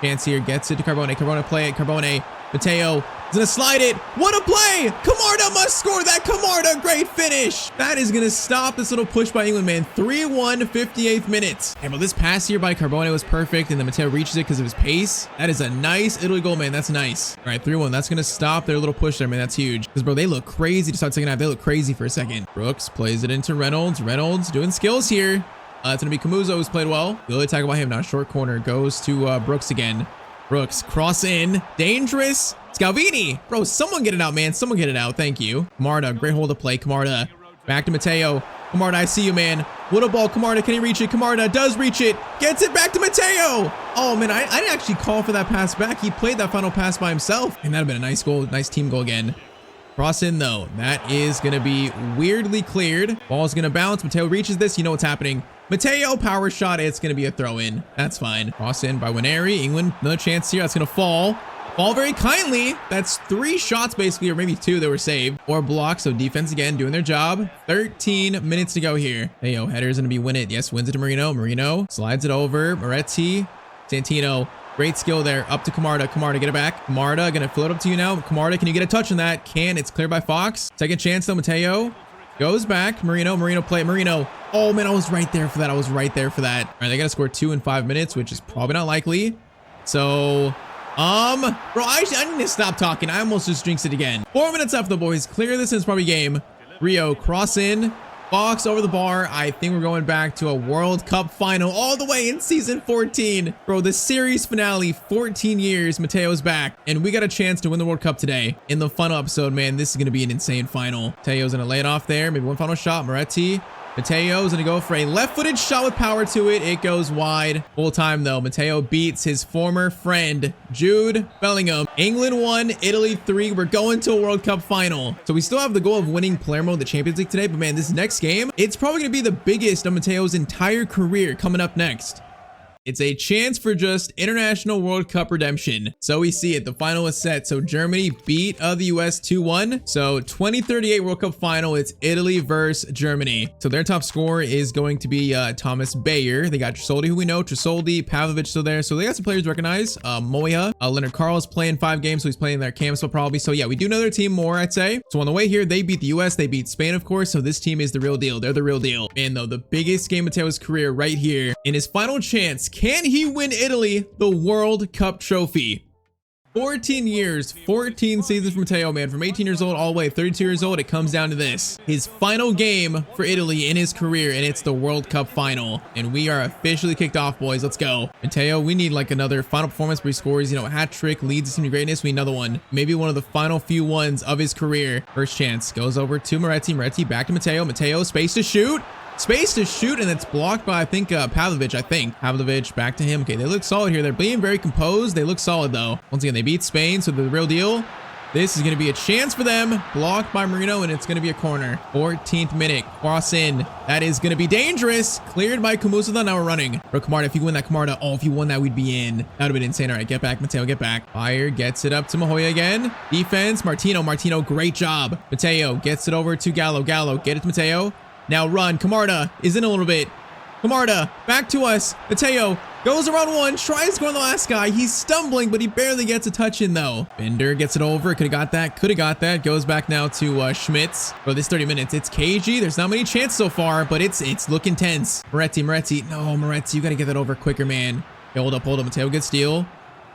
[SPEAKER 1] Chance here. Gets it to Carbone. Carbone play it. Carbone. Matteo is gonna slide it. What a play! Camarda must score that. Camarda, great finish. That is gonna stop this little push by England, man. 3-1, 58th minute. Hey, bro, this pass here by Carbone was perfect, and then Matteo reaches it because of his pace. That is a nice Italy goal, man. That's nice. All right, 3-1. That's gonna stop their little push there, man. That's huge. Because, bro, they look crazy to start second half. They look crazy for a second. Brooks plays it into Reynolds. Reynolds doing skills here. It's gonna be Camuso who's played well. Good tackle by him. Now short corner goes to Brooks again. Brooks, cross in. Dangerous. Scalvini. Bro, someone get it out, man. Someone get it out. Thank you. Camarda, great hold of play. Camarda, back to Matteo. Camarda, I see you, man. What a ball. Camarda, can he reach it? Camarda does reach it. Gets it back to Matteo. Oh, man, I didn't actually call for that pass back. He played that final pass by himself. And that'd have been a nice goal. Nice team goal again. Cross in, though. That is going to be weirdly cleared. Ball's going to bounce. Matteo reaches this. You know what's happening. Matteo, power shot. It's going to be a throw in. That's fine. Cross in by Winery. England, another chance here. That's going to fall. Fall very kindly. That's 3 shots basically, or maybe 2 that were saved. Or blocked. So defense again doing their job. 13 minutes to go here. Matteo, header's going to be win it. Yes, wins it to Marino. Marino slides it over. Moretti. Santino. Great skill there. Up to Camarda. Camarda, get it back. Camarda, going to float up to you now. Camarda, can you get a touch on that? It's cleared by Fox. Second chance though. Matteo. Goes back. Marino play. Marino. Oh, man, I was right there for that. All right, they got to score 2 in 5 minutes, which is probably not likely. So, bro, I need to stop talking. I almost just jinxed it again. 4 minutes left, the boys. Clear this and it's probably game. Rio, cross in. Fox over the bar. I think we're going back to a World Cup final all the way in season 14. Bro, the series finale, 14 years, Matteo's back. And we got a chance to win the World Cup today. In the final episode, man, this is going to be an insane final. Matteo's going to lay it off there. Maybe one final shot. Moretti. Matteo's going to go for a left-footed shot with power to it. It goes wide. Full time, though. Matteo beats his former friend, Jude Bellingham. England 1, Italy 3. We're going to a World Cup final. So we still have the goal of winning Palermo the Champions League today. But, man, this next game, it's probably going to be the biggest of Matteo's entire career coming up next. It's a chance for just international World Cup redemption. So we see it. The final is set. So Germany beat the US 2-1. So 2038 World Cup final. It's Italy versus Germany. So their top scorer is going to be Thomas Bayer. They got Tresoldi, who we know. Tresoldi, Pavlovic still there. So they got some players to recognize. Moya, Leonard Carl is playing 5 games. So he's playing their camp spot probably. So yeah, we do know their team more, I'd say. So on the way here, they beat the US. They beat Spain, of course. So this team is the real deal. They're the real deal. And though the biggest game of Matteo's career right here. In his final chance, can he win Italy the World Cup trophy? 14 years, 14 seasons for Matteo, man. From 18 years old all the way 32 years old, it comes down to this. His final game for Italy in his career, and it's the World Cup final. And we are officially kicked off, boys. Let's go. Matteo, we need like another final performance where he scores, you know, a hat trick, leads us into greatness. We need another one. Maybe one of the final few ones of his career. First chance goes over to Moretti. Moretti back to Matteo. Matteo, space to shoot. Space to shoot, and it's blocked by, I think, Pavlovic, Pavlovic, back to him. Okay, they look solid here. They're being very composed. They look solid, though. Once again, they beat Spain, so they're the real deal. This is going to be a chance for them. Blocked by Marino, and it's going to be a corner. 14th minute. Cross in. That is going to be dangerous. Cleared by Camuso. Now we're running. Bro, Camarda, if you win that, Camarda. Oh, if you won that, we'd be in. That would have been insane. All right, get back, Matteo. Get back. Fire gets it up to Mahoya again. Defense. Martino, great job. Matteo gets it over to Gallo. Gallo, get it to Matteo. Now run. Camarda is in a little bit. Camarda, back to us. Matteo goes around one, tries to go on the last guy. He's stumbling, but he barely gets a touch in though. Bender gets it over. Could have got that. Could have got that. Goes back now to Schmitz. Bro, this 30 minutes, it's cagey. There's not many chances so far, but it's looking tense. Moretti. No, Moretti, you got to get that over quicker, man. Okay, hold up. Matteo gets steal.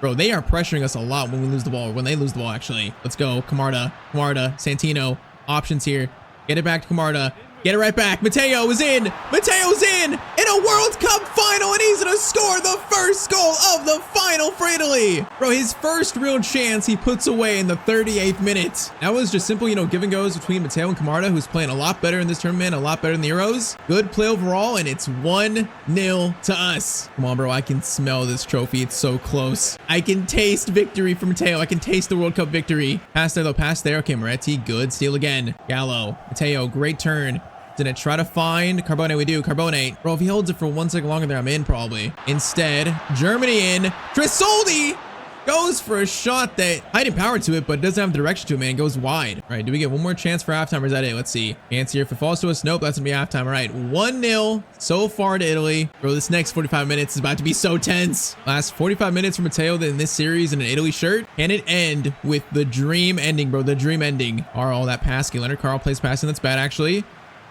[SPEAKER 1] Bro, they are pressuring us a lot when we lose the ball. When they lose the ball, actually. Let's go. Camarda, Santino. Options here. Get it back to Camarda. Get it right back. Matteo is in. Matteo's in a World Cup final, and he's going to score the first goal of the final for Italy. Bro, his first real chance he puts away in the 38th minute. That was just simple, give and goes between Matteo and Camarda, who's playing a lot better in this tournament, a lot better in the Euros. Good play overall, and it's 1-0 to us. Come on, bro. I can smell this trophy. It's so close. I can taste victory for Matteo. I can taste the World Cup victory. Pass there, though. Pass there. Okay, Moretti. Good. Steal again. Gallo. Matteo. Great turn. Didn't try to find Carbone. We do. Carbone. Bro, if he holds it for 1 second longer there, I'm in probably. Instead, Germany in. Trisoldi goes for a shot that hiding power to it, but doesn't have direction to it, man. It goes wide. All right, do we get one more chance for halftime, or is that it? Let's see. Chance here. If it falls to us, nope, that's gonna be halftime. All right, 1-0 so far to Italy. Bro, this next 45 minutes is about to be so tense. Last 45 minutes for Matteo in this series in an Italy shirt. Can it end with the dream ending, bro? The dream ending. Carl, that pass. Leonard Carl plays passing. That's bad, actually.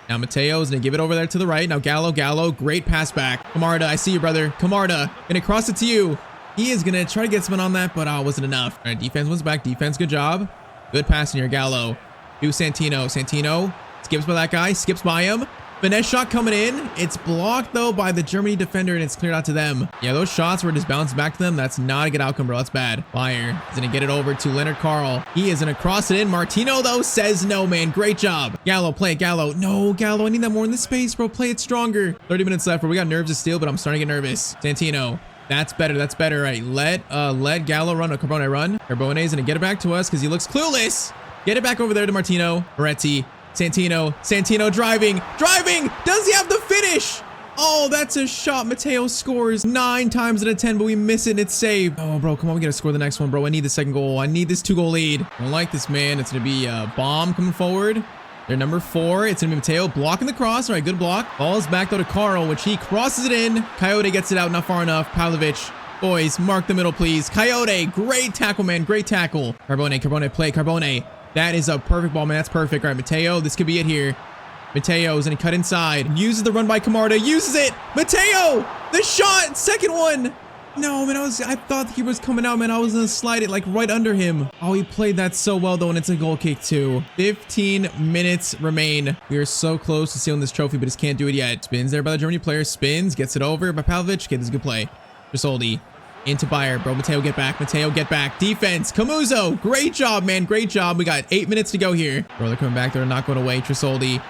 [SPEAKER 1] Now Matteo's gonna give it over there to the right. Now Gallo, great pass back. Camarda, I see you, brother. Camarda, gonna cross it to you. He is gonna try to get someone on that, but wasn't enough. All right, defense wins back. Defense, good job. Good passing here, Gallo. To Santino. Santino skips by that guy, skips by him. Finesse shot coming in. It's blocked though by the Germany defender, and it's cleared out to them. Yeah, those shots were just bounced back to them. That's not a good outcome, bro. That's bad. Fire is gonna get it over to Leonard Carl. He is gonna cross it in. Martino though says no, man. Great job. Gallo, play it, Gallo. No, Gallo, I need that more in the space, bro. Play it stronger. 30 minutes left, bro. We got nerves to steal, but I'm starting to get nervous. Santino. That's better. That's better. All right, let Gallo run. Carbone run. Carbone's gonna get it back to us because he looks clueless. Get it back over there to Martino. Moretti. Santino driving. Does he have the finish? Oh, that's a shot. Matteo scores 9 times out of 10, but we miss it and it's saved. Oh, bro, come on. We got to score the next one, bro. I need the second goal. I need this 2-goal lead. I don't like this, man. It's going to be a bomb coming forward. They're number 4. It's going to be Matteo blocking the cross. All right, good block. Falls back though to Carl, which he crosses it in. Coyote gets it out, not far enough. Pavlovic. Boys, mark the middle, please. Coyote, great tackle, man. Great tackle. Carbone, play. Carbone. That is a perfect ball, man. That's perfect. All right, Matteo, this could be it here. Matteo is going to cut inside. Uses the run by Camarda. Uses it. Matteo, the shot. Second one. No, man, I thought he was coming out, man. I was going to slide it like right under him. Oh, he played that so well, though, and it's a goal kick, too. 15 minutes remain. We are so close to sealing this trophy, but just can't do it yet. Spins there by the Germany player. Spins, gets it over by Pavlovic. Okay, this is a good play. Trisoldi. Into Bayer, bro. Matteo, get back. Defense. Camuso. Great job, man. Great job. We got 8 minutes to go here. Bro, they're coming back. They're not going away. Trisoldi.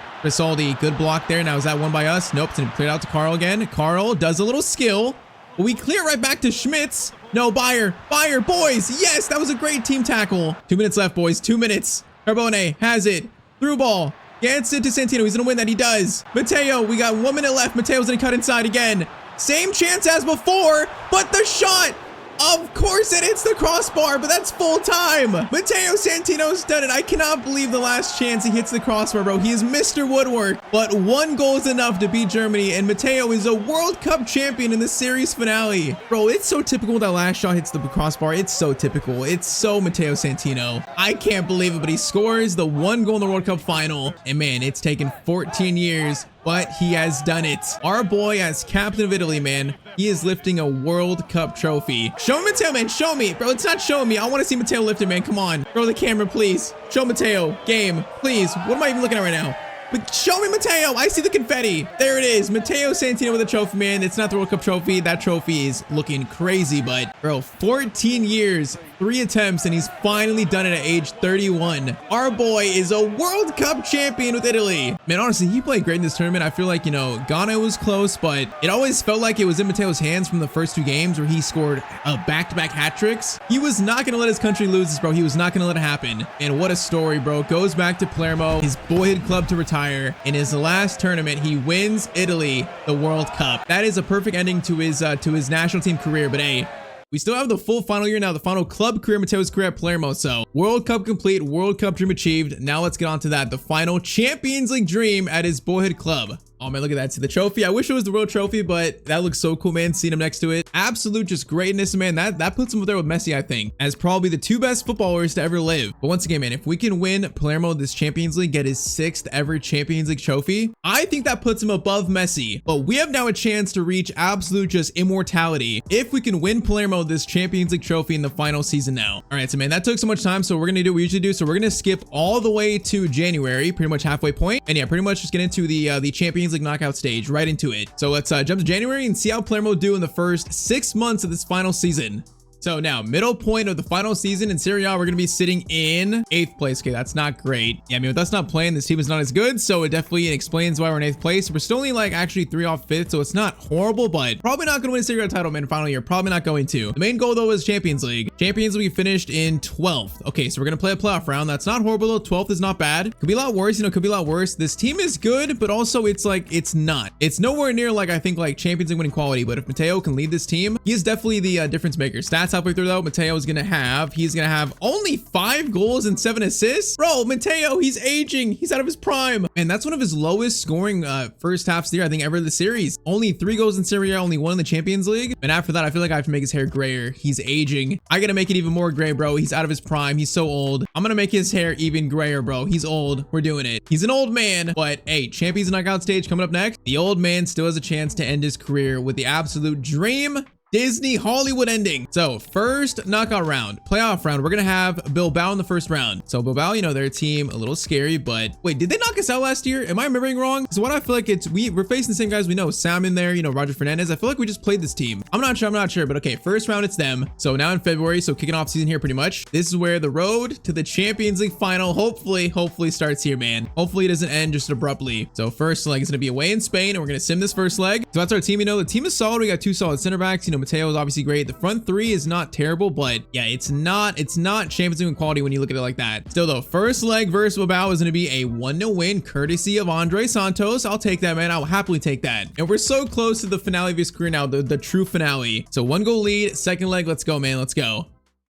[SPEAKER 1] Good block there. Now, is that one by us? Nope. It's going to clear it out to Carl again. Carl does a little skill. But we clear right back to Schmitz. No, Bayer, boys. Yes, that was a great team tackle. 2 minutes left, boys. 2 minutes. Carbone has it. Through ball. Gets it to Santino. He's going to win that. He does. Matteo, we got 1 minute left. Matteo's going to cut inside again. Same chance as before, but the shot, of course it hits the crossbar, but that's full time. Matteo Santino's done it. I cannot believe the last chance he hits the crossbar, bro. He is Mr. Woodwork, but 1 goal is enough to beat Germany, and Matteo is a World Cup champion in the series finale. Bro, it's so typical that last shot hits the crossbar. It's so typical. It's so Matteo Santino. I can't believe it, but he scores the 1 goal in the World Cup final, and man, it's taken 14 years. But he has done it. Our boy as captain of Italy, man. He is lifting a World Cup trophy. Show me Matteo, man. Show me. Bro, it's not showing me. I want to see Matteo lift it, man. Come on. Throw the camera, please. Show Matteo. Game, please. What am I even looking at right now? But show me Matteo. I see the confetti. There it is. Matteo Santino with a trophy, man. It's not the World Cup trophy. That trophy is looking crazy, but bro, 14 years, 3 attempts, and he's finally done it at age 31. Our boy is a World Cup champion with Italy. Man, honestly, he played great in this tournament. I feel like, Ghana was close, but it always felt like it was in Matteo's hands from the first 2 games where he scored back-to-back hat tricks. He was not going to let his country lose this, bro. He was not going to let it happen. And what a story, bro. Goes back to Palermo, his boyhood club, to retire. In his last tournament, he wins Italy the World Cup. That is a perfect ending to his national team career. But hey, we still have the full final year now, the final club career, Matteo's career at Palermo. So World Cup complete, World Cup dream achieved. Now let's get on to that, the final Champions League dream at his boyhood club. Oh man, look at that. See the trophy. I wish it was the world trophy, but that looks so cool, man. Seeing him next to it. Absolute just greatness, man. That puts him up there with Messi, I think, as probably the 2 best footballers to ever live. But once again, man, if we can win Palermo this Champions League, get his 6th ever Champions League trophy, I think that puts him above Messi. But we have now a chance to reach absolute just immortality if we can win Palermo this Champions League trophy in the final season now. All right, so man, that took so much time. So we're gonna do what we usually do. So we're gonna skip all the way to January, pretty much halfway point, and yeah, pretty much just get into the Champions League knockout stage, right into it. So let's jump to January and see how Palermo do in the first 6 months of this final season. So now, middle point of the final season in Serie A, we're going to be sitting in 8th place. Okay, that's not great. Yeah, I mean, with us not playing, this team is not as good, so it definitely explains why we're in 8th place. We're still only like actually 3 off 5th, so it's not horrible, but probably not going to win a Serie A title, man, final year. Probably not going to. The main goal, though, is Champions League. Champions League finished in 12th. Okay, so we're going to play a playoff round. That's not horrible, though. 12th is not bad. Could be a lot worse, you know, could be a lot worse. This team is good, but also it's like, it's not. It's nowhere near like, I think, like Champions League winning quality, but if Matteo can lead this team, he is definitely the difference maker. Stats halfway through, though, Matteo is gonna have, he's gonna have only 5 goals and 7 assists. Bro, Matteo, he's aging. He's out of his prime. And that's one of his lowest scoring first halves of the year, I think, ever in the series. Only 3 goals in Serie A, only 1 in the Champions League. And after that, I feel like I have to make his hair grayer. He's aging. I gotta make it even more gray, bro. He's out of his prime. He's so old. I'm gonna make his hair even grayer, bro. He's old. We're doing it. He's an old man, but hey, Champions knockout stage coming up next. The old man still has a chance to end his career with the absolute dream Disney Hollywood ending. So first knockout round, playoff round, we're gonna have Bilbao in the first round. So Bilbao, you know, their team a little scary, but wait, did they knock us out last year? Am I remembering wrong? So what I feel like it's, we're facing the same guys we know. Sam in there, you know, Roger Fernandez. I feel like we just played this team. I'm not sure, but okay, first round, it's them. So now in February, so kicking off season here pretty much. This is where the road to the Champions League final hopefully starts here, man. Hopefully it doesn't end just abruptly. So first leg is gonna be away in Spain, and we're gonna sim this first leg. So that's our team, you know, the team is solid. We got 2 solid center backs, you know, Matteo is obviously great. The front 3 is not terrible, but yeah, it's not Champions League quality when you look at it like that. Still though, first leg versus Bilbao is going to be a 1-0 win courtesy of Andre Santos. I'll take that, man. I'll happily take that. And we're so close to the finale of his career now, the true finale. So 1 goal lead, second leg. Let's go, man. Let's go.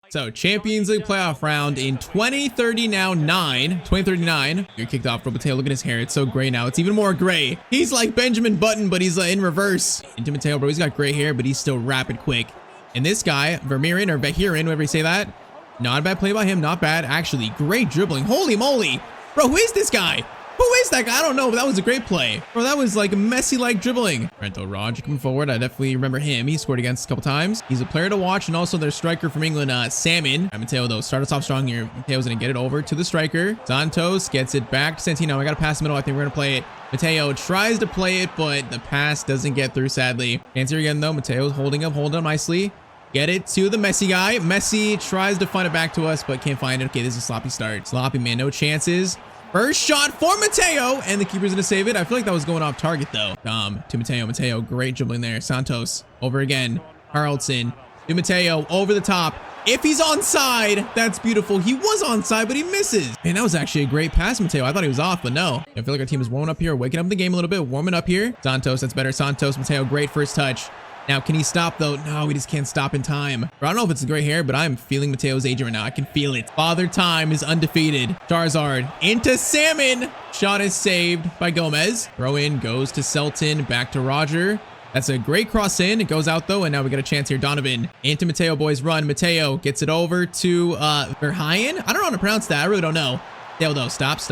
[SPEAKER 1] So Champions League playoff round in 2039. You're kicked off, bro. Matteo, look at his hair. It's so gray now. It's even more gray. He's like Benjamin Button, but he's in reverse. Into Matteo, bro. He's got gray hair, but he's still rapid quick. And this guy, Vermeeren or Vehirin, whatever you say that. Not a bad play by him. Not bad. Actually, great dribbling. Holy moly. Bro, who is this guy? Who is that guy? I don't know, but that was a great play. Bro, that was like Messi-like dribbling. Right, though, Roger coming forward. I definitely remember him. He scored against us a couple times. He's a player to watch, and also their striker from England, Salmon. Matteo, though, start us off strong here. Mateo's going to get it over to the striker. Santos gets it back to Santino. I got to pass the middle. I think we're going to play it. Matteo tries to play it, but the pass doesn't get through, sadly. Can't see again, though. Mateo's holding up nicely. Get it to the Messi guy. Messi tries to find it back to us, but can't find it. Okay, this is a sloppy start. Sloppy, man. No chances. First shot for Matteo, and the keeper's gonna save it. I feel like that was going off target, though. To Matteo. Matteo, great dribbling there. Santos, over again. Carlson, to Matteo, over the top. If he's onside, that's beautiful. He was onside, but he misses. Man, that was actually a great pass, Matteo. I thought he was off, but no. I feel like our team is warming up here, waking up the game a little bit, warming up here. Santos, that's better. Santos, Matteo, great first touch. Now, can he stop, though? No, he just can't stop in time. I don't know if it's the gray hair, but I'm feeling Mateo's age right now. I can feel it. Father Time is undefeated. Charizard into Salmon. Shot is saved by Gomez. Throw in goes to Selton. Back to Roger. That's a great cross in. It goes out, though, and now we got a chance here. Donovan into Matteo, boys. Run. Matteo gets it over to Verheyen. I don't know how to pronounce that. I really don't know. There, though. Stops.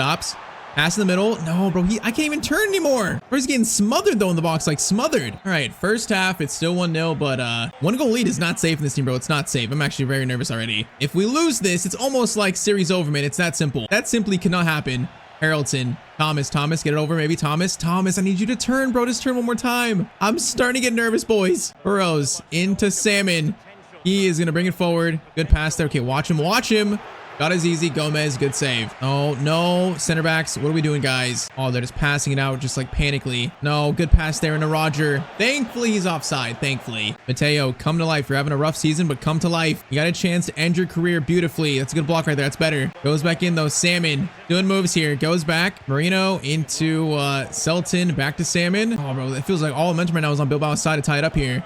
[SPEAKER 1] Pass in the middle. No, bro, I can't even turn anymore. Bro, he's getting smothered, though, in the box, like smothered. All right, first half, it's still 1-0, but 1 goal lead is not safe in this team, bro. It's not safe. I'm actually very nervous already. If we lose this, it's almost like series over, man. It's that simple. That simply cannot happen. Harrelson, Thomas, get it over, maybe. Thomas, I need you to turn, bro. Just turn one more time. I'm starting to get nervous, boys. Burrows into Salmon. He is going to bring it forward. Good pass there. Okay, watch him. Got his easy. Gomez, good save. Oh, no. Center backs. What are we doing, guys? Oh, they're just passing it out just like panically. No, good pass there into Roger. Thankfully, he's offside. Thankfully. Matteo, come to life. You're having a rough season, but come to life. You got a chance to end your career beautifully. That's a good block right there. That's better. Goes back in, though. Salmon doing moves here. Goes back. Marino into Selton. Back to Salmon. Oh, bro, it feels like all momentum right now is on Bilbao's side to tie it up here.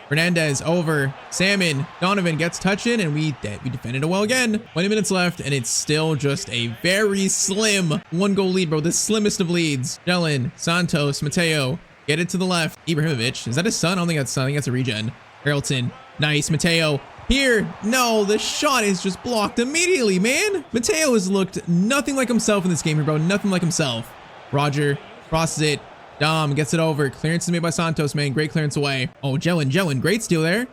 [SPEAKER 1] Fernandez over. Salmon. Donovan gets touching, and we defended it well again. 20 minutes left, and it's still just a very slim 1-goal lead, bro. The slimmest of leads. Jelen, Santos, Matteo. Get it to the left. Ibrahimovic. Is that his son? I don't think that's son. I think that's a regen. Harrelson. Nice. Matteo. Here. No, the shot is just blocked immediately, man. Matteo has looked nothing like himself in this game here, bro. Nothing like himself. Roger crosses it. Dom gets it over. Clearance is made by Santos, man. Great clearance away. Oh, Jelen. Great steal there.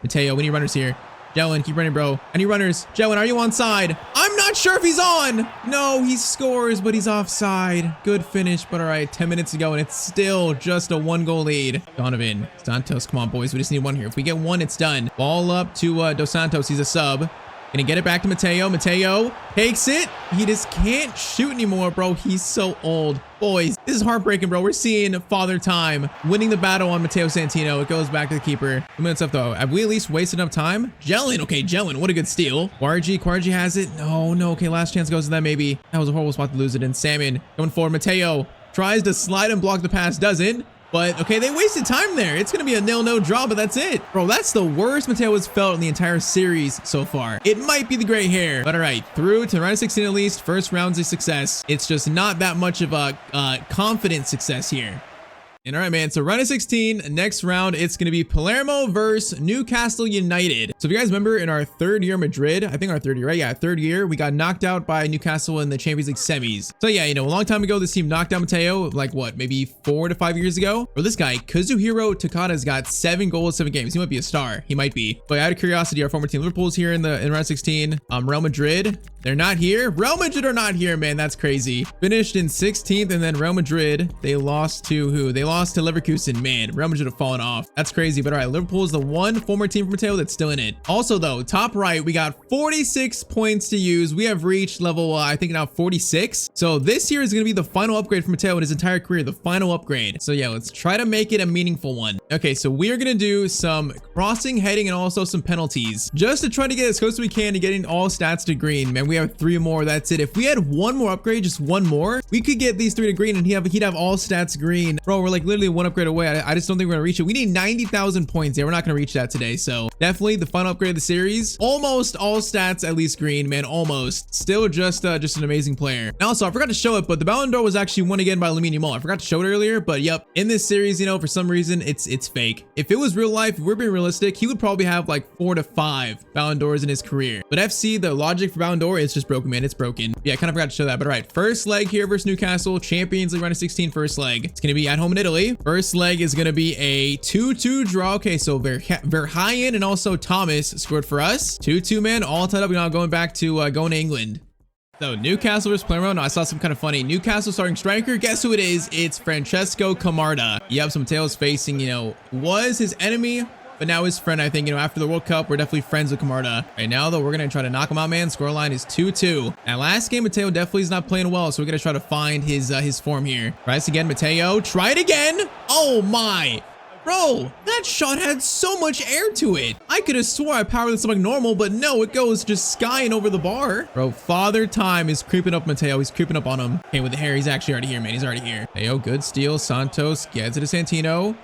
[SPEAKER 1] Matteo, we need runners here. Jelen, keep running, bro. I need runners. Jelen, are you onside? I'm not sure if he's on. No, he scores, but he's offside. Good finish, but all right, 10 minutes to go, and it's still just a 1-goal lead. Donovan, Santos, come on, boys. We just need one here. If we get one, it's done. Ball up to Dos Santos. He's a sub. Gonna get it back to Matteo. Matteo takes it. He just can't shoot anymore, bro. He's so old. Boys, this is heartbreaking, bro. We're seeing Father Time winning the battle on Matteo Santino. It goes back to the keeper. 2 minutes left, though. Have we at least wasted enough time? Jelen. Okay, Jelen. What a good steal. Kwarji has it. No. Okay, last chance goes to them, maybe. That was a horrible spot to lose it in. Salmon going forward. Matteo tries to slide and block the pass. Doesn't. But, okay, they wasted time there. It's going to be a 0-0 draw, but that's it. Bro, that's the worst Matteo has felt in the entire series so far. It might be the gray hair. But, all right, through to round of 16 at least. First round's a success. It's just not that much of a confident success here. And all right, man, so round of 16, next round, it's going to be Palermo versus Newcastle United. So if you guys remember in our third year Madrid, I think our third year, right? Yeah, third year, we got knocked out by Newcastle in the Champions League semis. So yeah, you know, a long time ago, this team knocked out Matteo, like what, maybe 4 to 5 years ago? Or this guy, Kazuhiro Takada's got 7 goals, 7 games. He might be a star. He might be. But out of curiosity, our former team Liverpool's here in round 16. Real Madrid, they're not here. Real Madrid are not here, man. That's crazy. Finished in 16th, and then Real Madrid, they lost to who? They lost to Leverkusen. Man, Real Madrid have fallen off. That's crazy. But all right, Liverpool is the one former team from Matteo that's still in it. Also, though, top right, we got 46 points to use. We have reached level, I think now 46. So this year is going to be the final upgrade for Matteo in his entire career, the final upgrade. So yeah, let's try to make it a meaningful one. Okay, so we are going to do some crossing, heading, and also some penalties just to try to get as close as we can to getting all stats to green. Man, we have 3 more. That's it. If we had one more upgrade, just one more, we could get these 3 to green and he'd have all stats green. Bro, we're like literally one upgrade away. I just don't think we're gonna reach it. We need 90,000 points. Yeah, we're not gonna reach that today. So definitely the final upgrade of the series. Almost all stats at least green, man. Almost. Still just an amazing player. And also, I forgot to show it, but the Ballon d'Or was actually won again by Lamine Yamal. I forgot to show it earlier, but yep, in this series, you know, for some reason, it's fake. If it was real life, if we're being realistic, he would probably have like 4 to 5 Ballon d'Ors in his career. But FC, the logic for Ballon d'Or is just broken, man. It's broken. Yeah, I kind of forgot to show that. But all right, first leg here versus Newcastle, Champions League round of 16 first leg. It's gonna be at home in Italy. First leg is gonna be a 2-2 draw. Okay, so Verheyen and also Thomas scored for us. 2-2, man. All tied up. We're now going back to going to England. So Newcastle versus Palermo. No, I saw some kind of funny. Newcastle starting striker. Guess who it is? It's Francesco Camarda. Yep, so Mateo's facing, you know, was his enemy, but now his friend. I think, you know, after the World Cup, we're definitely friends with Camarda. Right now, though, we're going to try to knock him out, man. Scoreline is 2-2. Now, last game, Matteo definitely is not playing well, so we're going to try to find his form here. Tries again, Matteo. Try it again. Oh, my. Bro, that shot had so much air to it. I could have swore I powered this up like normal, but no, it goes just skying over the bar. Bro, Father Time is creeping up Matteo. He's creeping up on him. Okay, with the hair, he's actually already here, man. He's already here. Matteo, good steal. Santos gets it to Santino.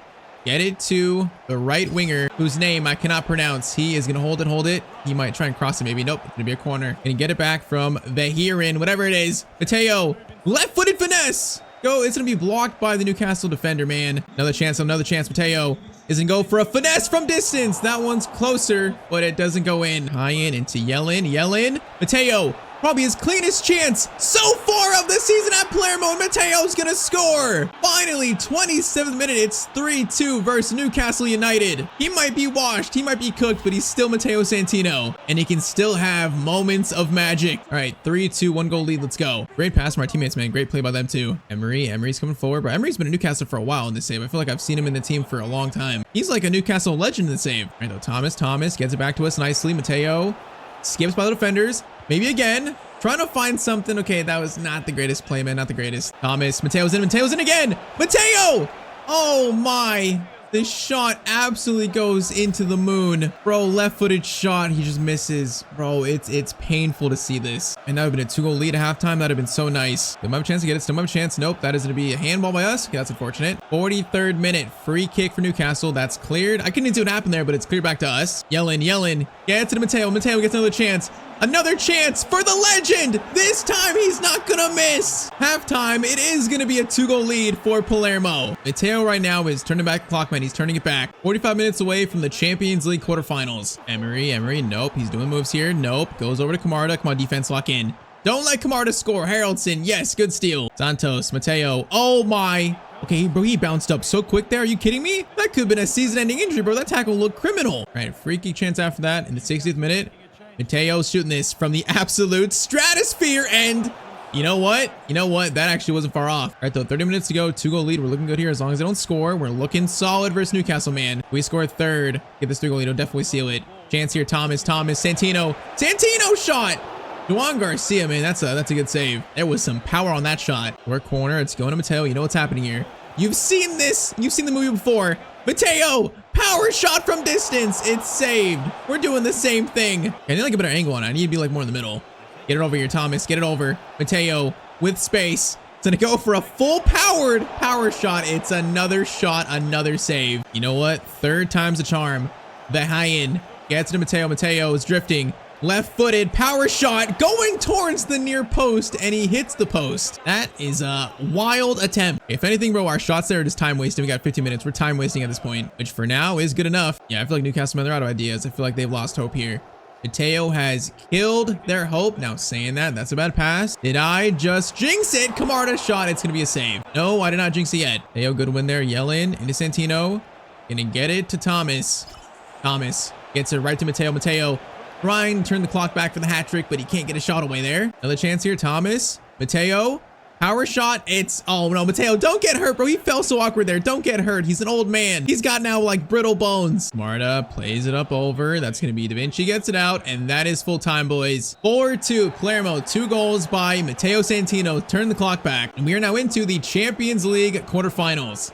[SPEAKER 1] Get it to the right winger, whose name I cannot pronounce. He is going to hold it. He might try and cross it, maybe. Nope, it's going to be a corner. Gonna get it back from Verheyen, whatever it is. Matteo, left-footed finesse. Go, it's going to be blocked by the Newcastle defender, man. Another chance. Matteo is going to go for a finesse from distance. That one's closer, but it doesn't go in. High in into Jelen. Matteo, probably his cleanest chance so far of the season at Palermo, and Matteo's gonna score. Finally, 27th minute, it's 3-2 versus Newcastle United. He might be washed, he might be cooked, but he's still Matteo Santino, and he can still have moments of magic. All right, 3-2, 1-goal lead, let's go. Great pass from our teammates, man. Great play by them too. Emery's coming forward, but Emery's been in Newcastle for a while in this save. I feel like I've seen him in the team for a long time. He's like a Newcastle legend in the save. All right, though, Thomas gets it back to us nicely. Matteo skips by the defenders. Maybe again. Trying to find something. Okay, that was not the greatest play, man. Not the greatest. Thomas. Mateo's in again. Matteo! Oh, my. This shot absolutely goes into the moon. Bro, left-footed shot. He just misses. Bro, it's painful to see this. And that would have been a 2-goal lead at halftime. That would have been so nice. Still might have a chance to get it. Still might have a chance. Nope, that is going to be a handball by us. Okay, that's unfortunate. 43rd minute. Free kick for Newcastle. That's cleared. I couldn't see what happened there, but it's cleared back to us. Yellen. Get to Matteo. Matteo gets another chance. Another chance for the legend. This time he's not gonna miss. Halftime, it is gonna be a 2-goal lead for Palermo. Matteo right now is turning back the clock, man. He's turning it back. 45 minutes away from the Champions League quarterfinals. Emery, nope. He's doing moves here. Nope. Goes over to Camarda. Come on, defense, lock in. Don't let Camarda score. Haraldson, yes, good steal. Santos, Matteo. Oh my. Okay, bro, he bounced up so quick there. Are you kidding me? That could have been a season-ending injury, bro. That tackle looked criminal. All right, free kick chance after that in the 60th minute. Mateo's shooting this from the absolute stratosphere, and you know what? That actually wasn't far off. All right, though, 30 minutes to go, 2-goal lead. We're looking good here as long as they don't score. We're looking solid versus Newcastle, man. We score third. Get this 3-goal lead. We'll definitely seal it. Chance here, Thomas, Santino shot. Juan Garcia, man, that's a good save. There was some power on that shot. Work corner, it's going to Matteo. You know what's happening here. You've seen this. You've seen the movie before. Matteo, power shot from distance. It's saved. We're doing the same thing. I need like a better angle on it. I need to be like more in the middle. Get it over here, Thomas. Get it over. Matteo with space. It's gonna go for a full power shot. It's another shot, another save. You know what? Third time's the charm. The high-in gets to Matteo. Matteo is drifting. Left-footed power shot going towards the near post, and he hits the post. That is a wild attempt. If anything, bro, our shots there are just time wasting. We got 15 minutes. We're time wasting at this point, which for now is good enough. Yeah, I feel like Newcastle, man, they're out of ideas. I feel like they've lost hope here. Matteo has killed their hope. Now saying that's a bad pass. Did I just jinx it? Camarda shot. It's going to be a save. No, I did not jinx it yet. Matteo, good win there. Yellen into Santino. Gonna get it to Thomas. Thomas gets it right to Matteo. Matteo trying to turn the clock back for the hat trick, but he can't get a shot away there. Another chance here. Thomas. Matteo. Power shot. It's, oh no, Matteo, don't get hurt, bro. He fell so awkward there. Don't get hurt. He's an old man. He's got now like brittle bones. Marta plays it up over. That's going to be Da Vinci gets it out. And that is full time, boys. 4-2. Palermo, 2 goals by Matteo Santino. Turn the clock back. And we are now into the Champions League quarterfinals.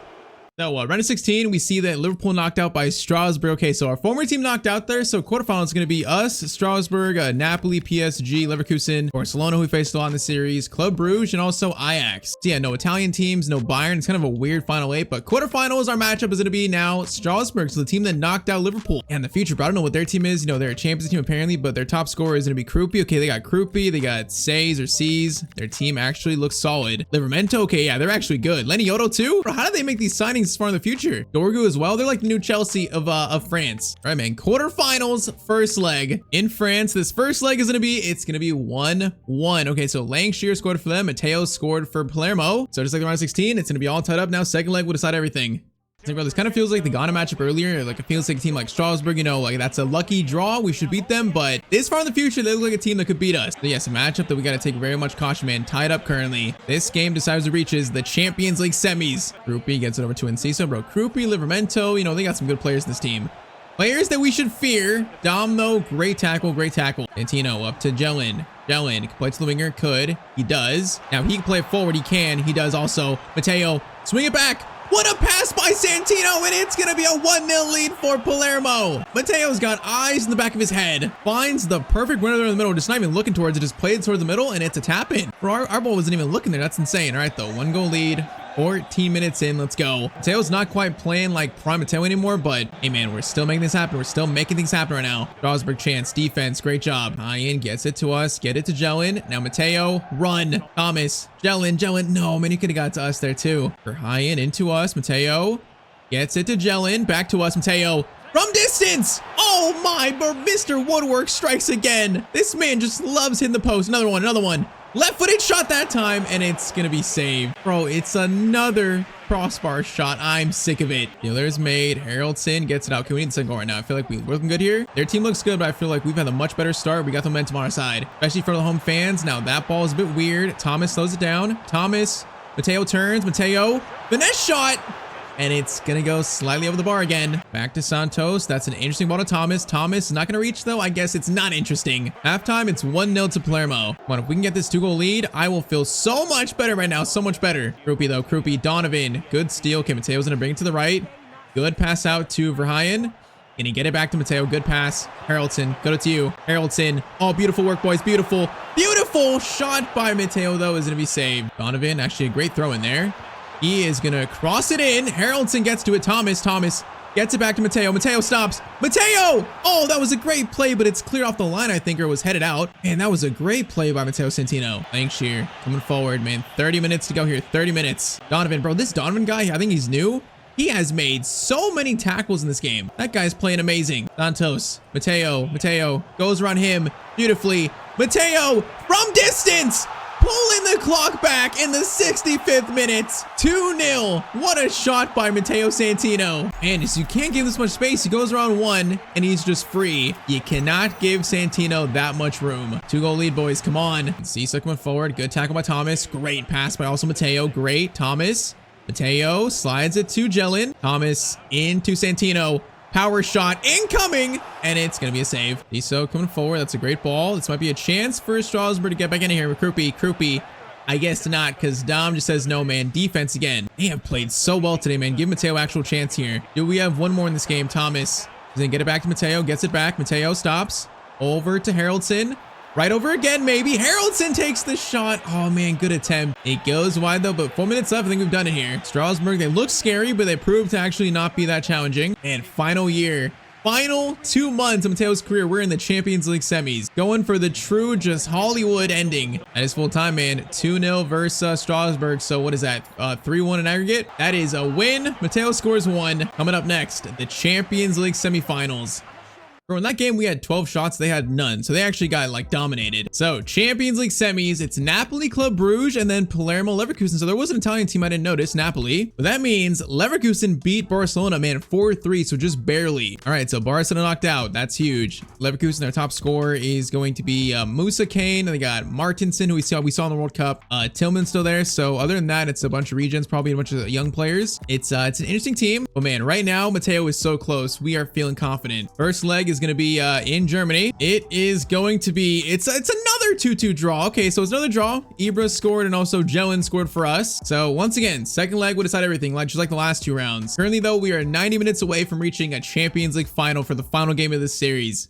[SPEAKER 1] So round of 16, we see that Liverpool knocked out by Strasbourg. Okay, so our former team knocked out there. So quarterfinals is going to be us, Strasbourg, Napoli, PSG, Leverkusen, Barcelona, who we faced a lot in the series, Club Brugge, and also Ajax. So yeah, no Italian teams, no Bayern. It's kind of a weird final 8, but quarterfinals, our matchup is going to be now Strasbourg, so the team that knocked out Liverpool. And in the future, but I don't know what their team is. You know, they're a Champions team apparently, but their top scorer is going to be Krupi. Okay, they got Krupi, they got Says or C's. Their team actually looks solid. Livermento, okay, yeah, they're actually good. Leniotto too? Bro, how did they make these signings this far in the future? Dorgu as well. They're like the new Chelsea of France. All right, man. Quarterfinals, first leg in France. This first leg is it's gonna be 1-1. Okay, so Langshear scored for them. Matteo scored for Palermo. So just like the round of 16, it's gonna be all tied up now. Second leg will decide everything. Bro, this kind of feels like the Ghana matchup earlier. Like it feels like a team like Strasbourg, you know, like that's a lucky draw. We should beat them, but this far in the future, they look like a team that could beat us. So yes, a matchup that we got to take very much caution, man. Tied up currently. This game decides who reaches the Champions League semis. Krupi gets it over to Enciso, bro. Krupi, Livermento, you know, they got some good players in this team. Players that we should fear. Dom, though, great tackle, great tackle. Santino up to Jelen. Jelen can play to the winger, could. He does. Now he can play it forward, he can. He does also. Matteo, swing it back. What a pass by Santino, and it's going to be a 1-0 lead for Palermo. Matteo's got eyes in the back of his head. Finds the perfect winner there in the middle, just not even looking towards it, just played towards the middle, and it's a tap in. Bro, our ball wasn't even looking there. That's insane. All right, though, 1-goal lead. 14 minutes in, let's go. Matteo's not quite playing like prime Matteo anymore, but hey man, we're still making this happen. We're still making things happen right now. Strasbourg chance, defense, great job. Ian gets it to us, get it to Jelen. Now Matteo, run. Thomas, Jelen, no man, he could have got to us there too. For Ian into us, Matteo gets it to Jelen, back to us, Matteo. From distance! Oh my, Mr. Woodwork strikes again. This man just loves hitting the post. Another one. Left-footed shot that time, and it's gonna be saved. Bro, it's another crossbar shot. I'm sick of it. Dealer's made. Haraldson gets it out. Okay, we need the second goal right now. I feel like we're looking good here. Their team looks good, but I feel like we've had a much better start. We got the momentum on our side, especially for the home fans. Now, that ball is a bit weird. Thomas slows it down. Thomas. Matteo turns. Matteo. Finesse shot. And it's going to go slightly over the bar again. Back to Santos. That's an interesting ball to Thomas. Thomas is not going to reach, though. I guess it's not interesting. Halftime, it's 1-0 to Palermo. Come on, if we can get this 2-goal lead, I will feel so much better right now. So much better. Krupi, though. Krupi, Donovan. Good steal. Okay, Matteo's going to bring it to the right. Good pass out to Verheyen. Can he get it back to Matteo? Good pass. Haraldson, go to you. Haraldson. Oh, beautiful work, boys. Beautiful. Beautiful shot by Matteo, though, is going to be saved. Donovan, actually a great throw in there. He is going to cross it in. Haraldson gets to it. Thomas gets it back to Matteo. Matteo stops. Matteo! Oh, that was a great play, but it's cleared off the line, I think, or was headed out. Man, that was a great play by Matteo Santino. Thanks, Sheer. Coming forward, man. 30 minutes to go here. 30 minutes. Donovan, bro, this Donovan guy, I think he's new. He has made so many tackles in this game. That guy's playing amazing. Santos, Matteo goes around him beautifully. Matteo from distance, pulling the clock back in the 65th minute. 2-0. What a shot by Matteo Santino. And you can't give this much space. He goes around one and he's just free. You cannot give Santino that much room. 2-goal lead, boys. Come on. Cisa coming forward. Good tackle by Thomas. Great pass by also Matteo. Great. Thomas. Matteo slides it to Jelen. Thomas into Santino. Power shot incoming, and it's going to be a save. Iso coming forward. That's a great ball. This might be a chance for Strasbourg to get back in here with Krupi. I guess not, because Dom just says no, man. Defense again. They have played so well today, man. Give Matteo actual chance here. Do we have one more in this game? Thomas. Then get it back to Matteo. Gets it back. Matteo stops. Over to Haraldson. Right over again, maybe. Haraldson takes the shot. Oh, man, good attempt. It goes wide, though, but 4 minutes left. I think we've done it here. Strasbourg, they look scary, but they proved to actually not be that challenging. And final year. Final 2 months of Matteo's career. We're in the Champions League semis. Going for the true, just Hollywood ending. That is full time, man. 2-0 versus Strasbourg. So what is that? 3-1 in aggregate. That is a win. Matteo scores 1. Coming up next, the Champions League semifinals. Bro, in that game, we had 12 shots. They had none. So they actually got like dominated. So Champions League semis, it's Napoli, Club Brugge, and then Palermo, Leverkusen. So there was an Italian team I didn't notice, Napoli. But that means Leverkusen beat Barcelona, man, 4-3. So just barely. All right, so Barcelona knocked out. That's huge. Leverkusen, their top scorer is going to be Musa Kane. They got Martinson, who we saw in the World Cup. Tillman's still there. So other than that, it's a bunch of regions, probably a bunch of young players. It's an interesting team. But man, right now, Matteo is so close. We are feeling confident. First leg is going to be in Germany. It is going to be, it's another 2-2 draw. Okay, so it's another draw. Ibra scored and also Jelen scored for us. So once again, second leg would decide everything, just like the last 2 rounds. Currently though, we are 90 minutes away from reaching a Champions League final for the final game of this series.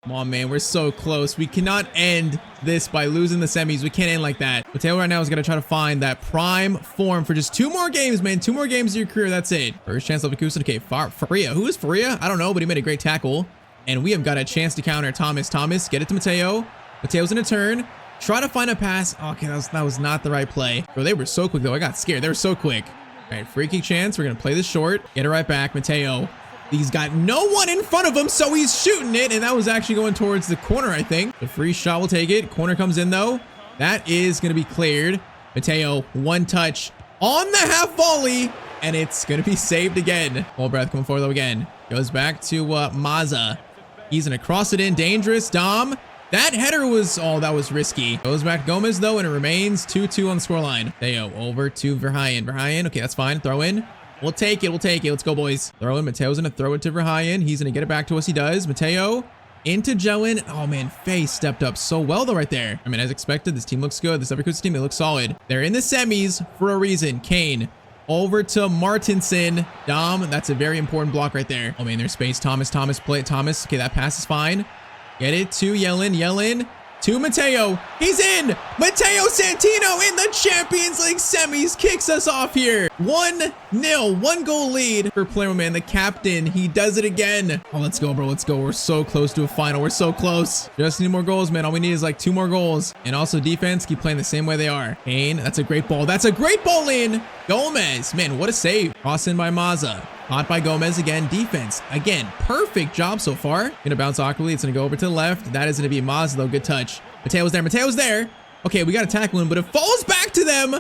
[SPEAKER 1] Come on, man, we're so close. We cannot end this by losing the semis. We can't end like that. Matteo right now is going to try to find that prime form for just 2 more games, man. 2 more games of your career. That's it. First chance Leverkusen. Okay, Faria. Who is Faria? I don't know, but he made a great tackle. And we have got a chance to counter. Thomas, get it to Matteo. Mateo's in a turn. Try to find a pass. Okay, that was not the right play. Bro, they were so quick, though. I got scared. They were so quick. All right, free kick chance. We're going to play this short. Get it right back. Matteo. He's got no one in front of him, so he's shooting it. And that was actually going towards the corner, I think. The free shot will take it. Corner comes in, though. That is going to be cleared. Matteo, one touch on the half volley. And it's going to be saved again. Full breath coming forward, though, again. Goes back to Maza. He's going to cross it in. Dangerous. Dom. That header was, oh, that was risky. Goes back Gomez, though, and it remains 2-2 on the scoreline. Theo over to Verheyen. Okay, that's fine. Throw in. We'll take it. Let's go, boys. Throw in. Mateo's going to throw it to Verheyen. He's going to get it back to us. He does. Matteo into Jelen. Oh, man. Face stepped up so well, though, right there. I mean, as expected, this team looks good. This Leverkusen team, they look solid. They're in the semis for a reason. Kane. Over to Martinson. Dom, that's a very important block right there. Oh, man, there's space. Thomas, play it. Thomas. Okay, that pass is fine. Get it to Jelen to Matteo. He's in. Matteo Santino in the Champions League semis kicks us off here. 1-0, 1-goal lead for Palermo, man. The captain, he does it again. Oh, let's go, bro. Let's go. We're so close to a final. We're so close. Just need more goals, man. All we need is like 2 more goals. And also defense, keep playing the same way they are. Kane, that's a great ball. That's a great ball in. Gomez, man, what a save. Cross in by Maza. Caught by Gomez again. Defense, again, perfect job so far. Gonna bounce awkwardly. It's gonna go over to the left. That is gonna be Maza, though. Good touch. Mateo's there. Okay, we gotta tackle him, but it falls back to them.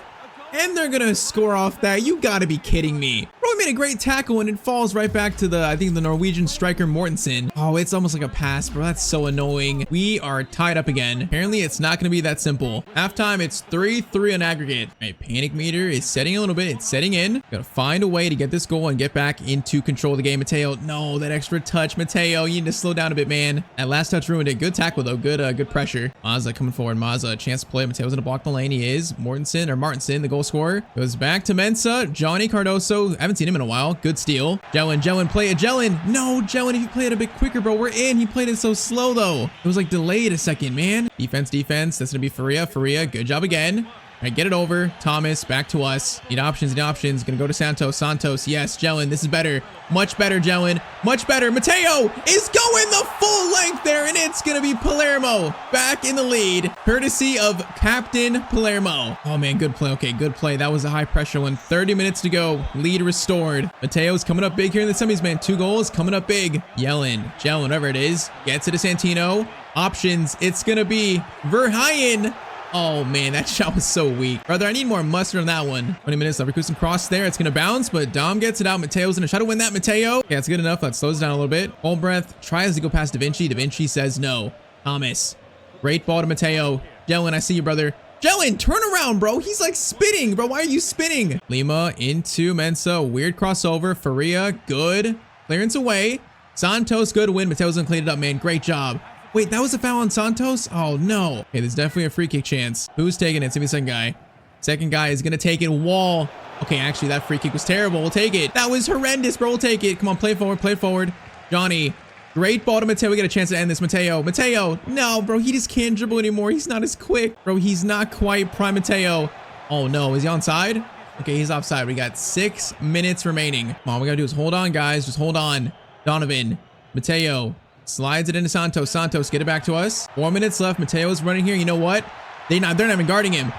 [SPEAKER 1] And they're gonna score off that. You gotta be kidding me. Bro, he made a great tackle and it falls right back to I think the Norwegian striker Mortensen. Oh, it's almost like a pass, bro. That's so annoying. We are tied up again. Apparently, it's not gonna be that simple. Halftime, it's 3-3 on aggregate. All right, panic meter is setting a little bit. It's setting in. Gotta find a way to get this goal and get back into control of the game. Matteo, no, that extra touch. Matteo, you need to slow down a bit, man. That last touch ruined it. Good tackle, though. Good pressure. Maza coming forward. Maza, chance to play. Mateo's gonna block the lane. He is. Martinson, the goal scorer, goes back to Mensa. Johnny Cardoso. I haven't seen him in a while. Good steal. Jelen, play it. Jelen. No, Jelen, if you play it a bit quicker, bro. We're in. He played it so slow, though. It was like delayed a second, man. Defense. That's going to be Faria. Good job again. All right, get it over. Thomas, back to us. Need options. Gonna go to Santos. Yes, Jelen, this is better. Much better, Jelen. Much better. Matteo is going the full length there, and it's gonna be Palermo back in the lead, courtesy of Captain Palermo. Oh, man, good play. Okay, good play. That was a high-pressure one. 30 minutes to go. Lead restored. Matteo's coming up big here in the semis, man. 2 goals coming up big. Jelen, whatever it is. Gets it to Santino. Options. It's gonna be Verheyen. Oh, man, that shot was so weak. Brother, I need more mustard on that one. 20 minutes, Leverkusen cross there. It's going to bounce, but Dom gets it out. Matteo's going to try to win that. Matteo. Yeah, it's good enough. That slows down a little bit. Full breath. Tries to go past Da Vinci says no. Thomas. Great ball to Matteo. Jelen, I see you, brother. Jelen, turn around, bro. He's like spinning, bro. Why are you spinning? Lima into Mensa. Weird crossover. Faria, good. Clearance away. Santos, good win. Matteo's going to clean it up, man. Great job. Wait, that was a foul on Santos? Oh, no. Okay, there's definitely a free kick chance. Who's taking it? It's gonna be the second guy. Second guy is gonna take it. Wall. Okay, actually, that free kick was terrible. We'll take it. That was horrendous, bro. We'll take it. Come on, play forward. Johnny. Great ball to Matteo. We get a chance to end this. Matteo. No, bro. He just can't dribble anymore. He's not as quick. Bro, he's not quite prime Matteo. Oh, no. Is he onside? Okay, he's offside. We got 6 minutes remaining. Come on, we gotta do is hold on, guys. Just hold on. Donovan. Matteo. Slides it into Santos, get it back to us. 4 minutes left. Matteo's running here. You know what? They're not even guarding him.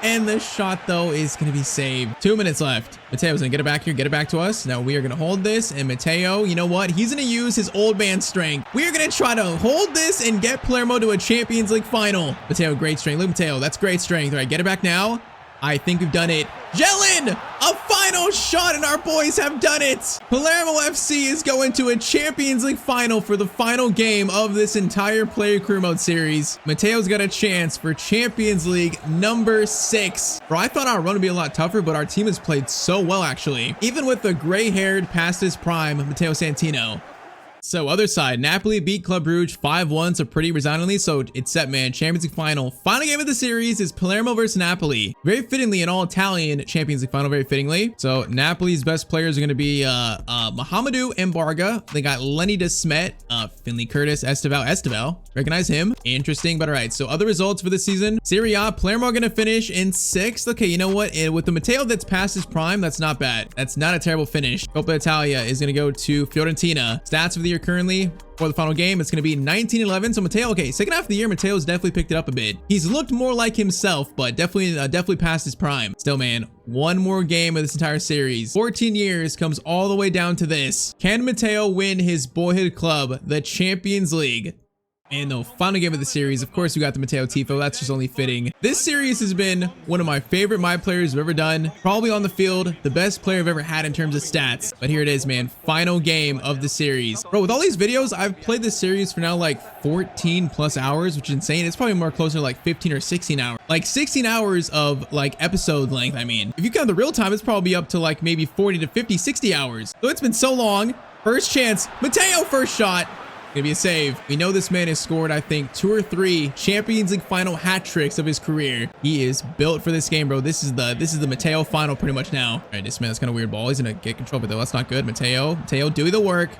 [SPEAKER 1] And the shot, though, is going to be saved. 2 minutes left. Matteo's going to get it back here. Get it back to us. Now we are going to hold this. And Matteo, you know what? He's going to use his old man strength. We are going to try to hold this and get Palermo to a Champions League final. Matteo, great strength. Look, Matteo, that's great strength. All right, get it back now. I think we've done it. Jelen, a final shot, and our boys have done it. Palermo FC is going to a Champions League final for the final game of this entire player career mode series. Matteo's got a chance for Champions League number 6. Bro, I thought our run would be a lot tougher, but our team has played so well, actually. Even with the gray-haired past his prime, Matteo Santino. So other side, Napoli beat Club Brugge 5-1, so pretty resigningly. So it's set, man. Champions League final. Final game of the series is Palermo versus Napoli. Very fittingly, an all-Italian Champions League final, very fittingly. So Napoli's best players are going to be Mohamedou Mbarga. They got Lenny De Smet, Finley Curtis, Esteval. Recognize him. Interesting, but all right. So other results for this season. Serie A, Palermo going to finish in 6th. Okay, you know what? With the Matteo that's past his prime, that's not bad. That's not a terrible finish. Coppa Italia is going to go to Fiorentina. Stats for the year currently for the final game, it's going to be 19-11. So Matteo, okay, second half of the year, Matteo's definitely picked it up a bit. He's looked more like himself, but definitely past his prime. Still, man, one more game of this entire series. 14 years comes all the way down to this. Can Matteo win his boyhood club the Champions League? And the final game of the series, of course, we got the Matteo Tifo. That's just only fitting. This series has been one of my favorite My Players I've ever done. Probably on the field, the best player I've ever had in terms of stats. But here it is, man. Final game of the series. Bro, with all these videos, I've played this series for now like 14 plus hours, which is insane. It's probably more closer to like 15 or 16 hours. Like 16 hours of like episode length, I mean. If you count the real time, it's probably up to like maybe 40 to 50, 60 hours. So it's been so long. First chance. Matteo, first shot. Gonna be a save. We know this man has scored, I think, 2 or 3 Champions League final hat tricks of his career. He is built for this game, bro. This is the Matteo final pretty much now. All right, this man, that's kind of weird ball. He's gonna get control, but that's not good. Matteo doing the work.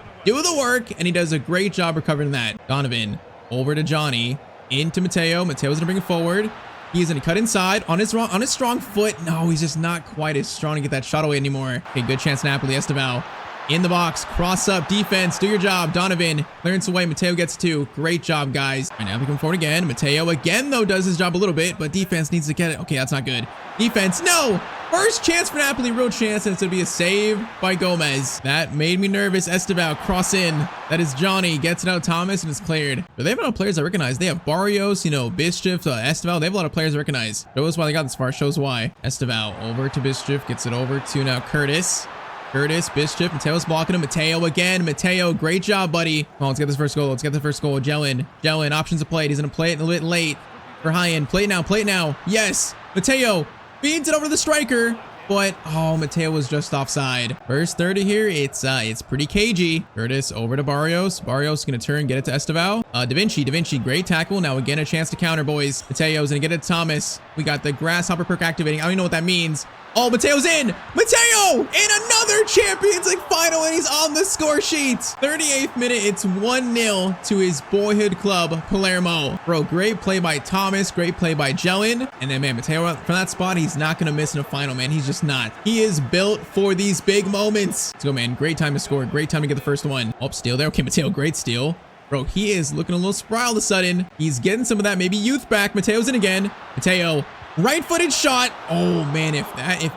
[SPEAKER 1] And he does a great job recovering that. Donovan over to Johnny, into Matteo. Matteo's gonna bring it forward. He's gonna cut inside on his strong foot. No, he's just not quite as strong to get that shot away anymore. Okay, good chance, Napoli. Esteval. In the box, cross up, defense, do your job. Donovan, clearance away, Matteo gets 2. Great job, guys. All right, now we come forward again. Matteo again, though, does his job a little bit, but defense needs to get it. Okay, that's not good. Defense, no! First chance for Napoli, real chance, and it's gonna be a save by Gomez. That made me nervous. Esteval, cross in. That is Johnny, gets it out, Thomas, and it's cleared. But they have a lot of players I recognize. They have Barrios, you know, Bischoff, Esteval. They have a lot of players I recognize. Shows why they got this far, shows why. Esteval, over to Bischoff, gets it over to now Curtis, Bischoff, Matteo's blocking him. Matteo again. Matteo, great job, buddy. Come on, let's get this first goal. Jelen, options to play it. He's going to play it a little bit late. Verheyen, play it now. Yes. Matteo feeds it over to the striker. But, oh, Matteo was just offside. First 30 here, it's pretty cagey. Curtis over to Barrios. Barrios going to turn, get it to Esteval. Da Vinci, great tackle. Now again, a chance to counter, boys. Matteo's going to get it to Thomas. We got the grasshopper perk activating. I don't even know what that means. Oh, Matteo's in. Matteo in another Champions League final, and he's on the score sheet. 38th minute, it's 1-0 to his boyhood club, Palermo. Bro, great play by Thomas, great play by Jelen. And then, man, Matteo from that spot, he's not going to miss in a final, man. He's just not. He is built for these big moments. Let's go, man. Great time to score. Great time to get the first one. Oh, steal there. Okay, Matteo, great steal. Bro, he is looking a little spry all of a sudden. He's getting some of that maybe youth back. Matteo's in again. Matteo, right-footed shot. Oh, man, if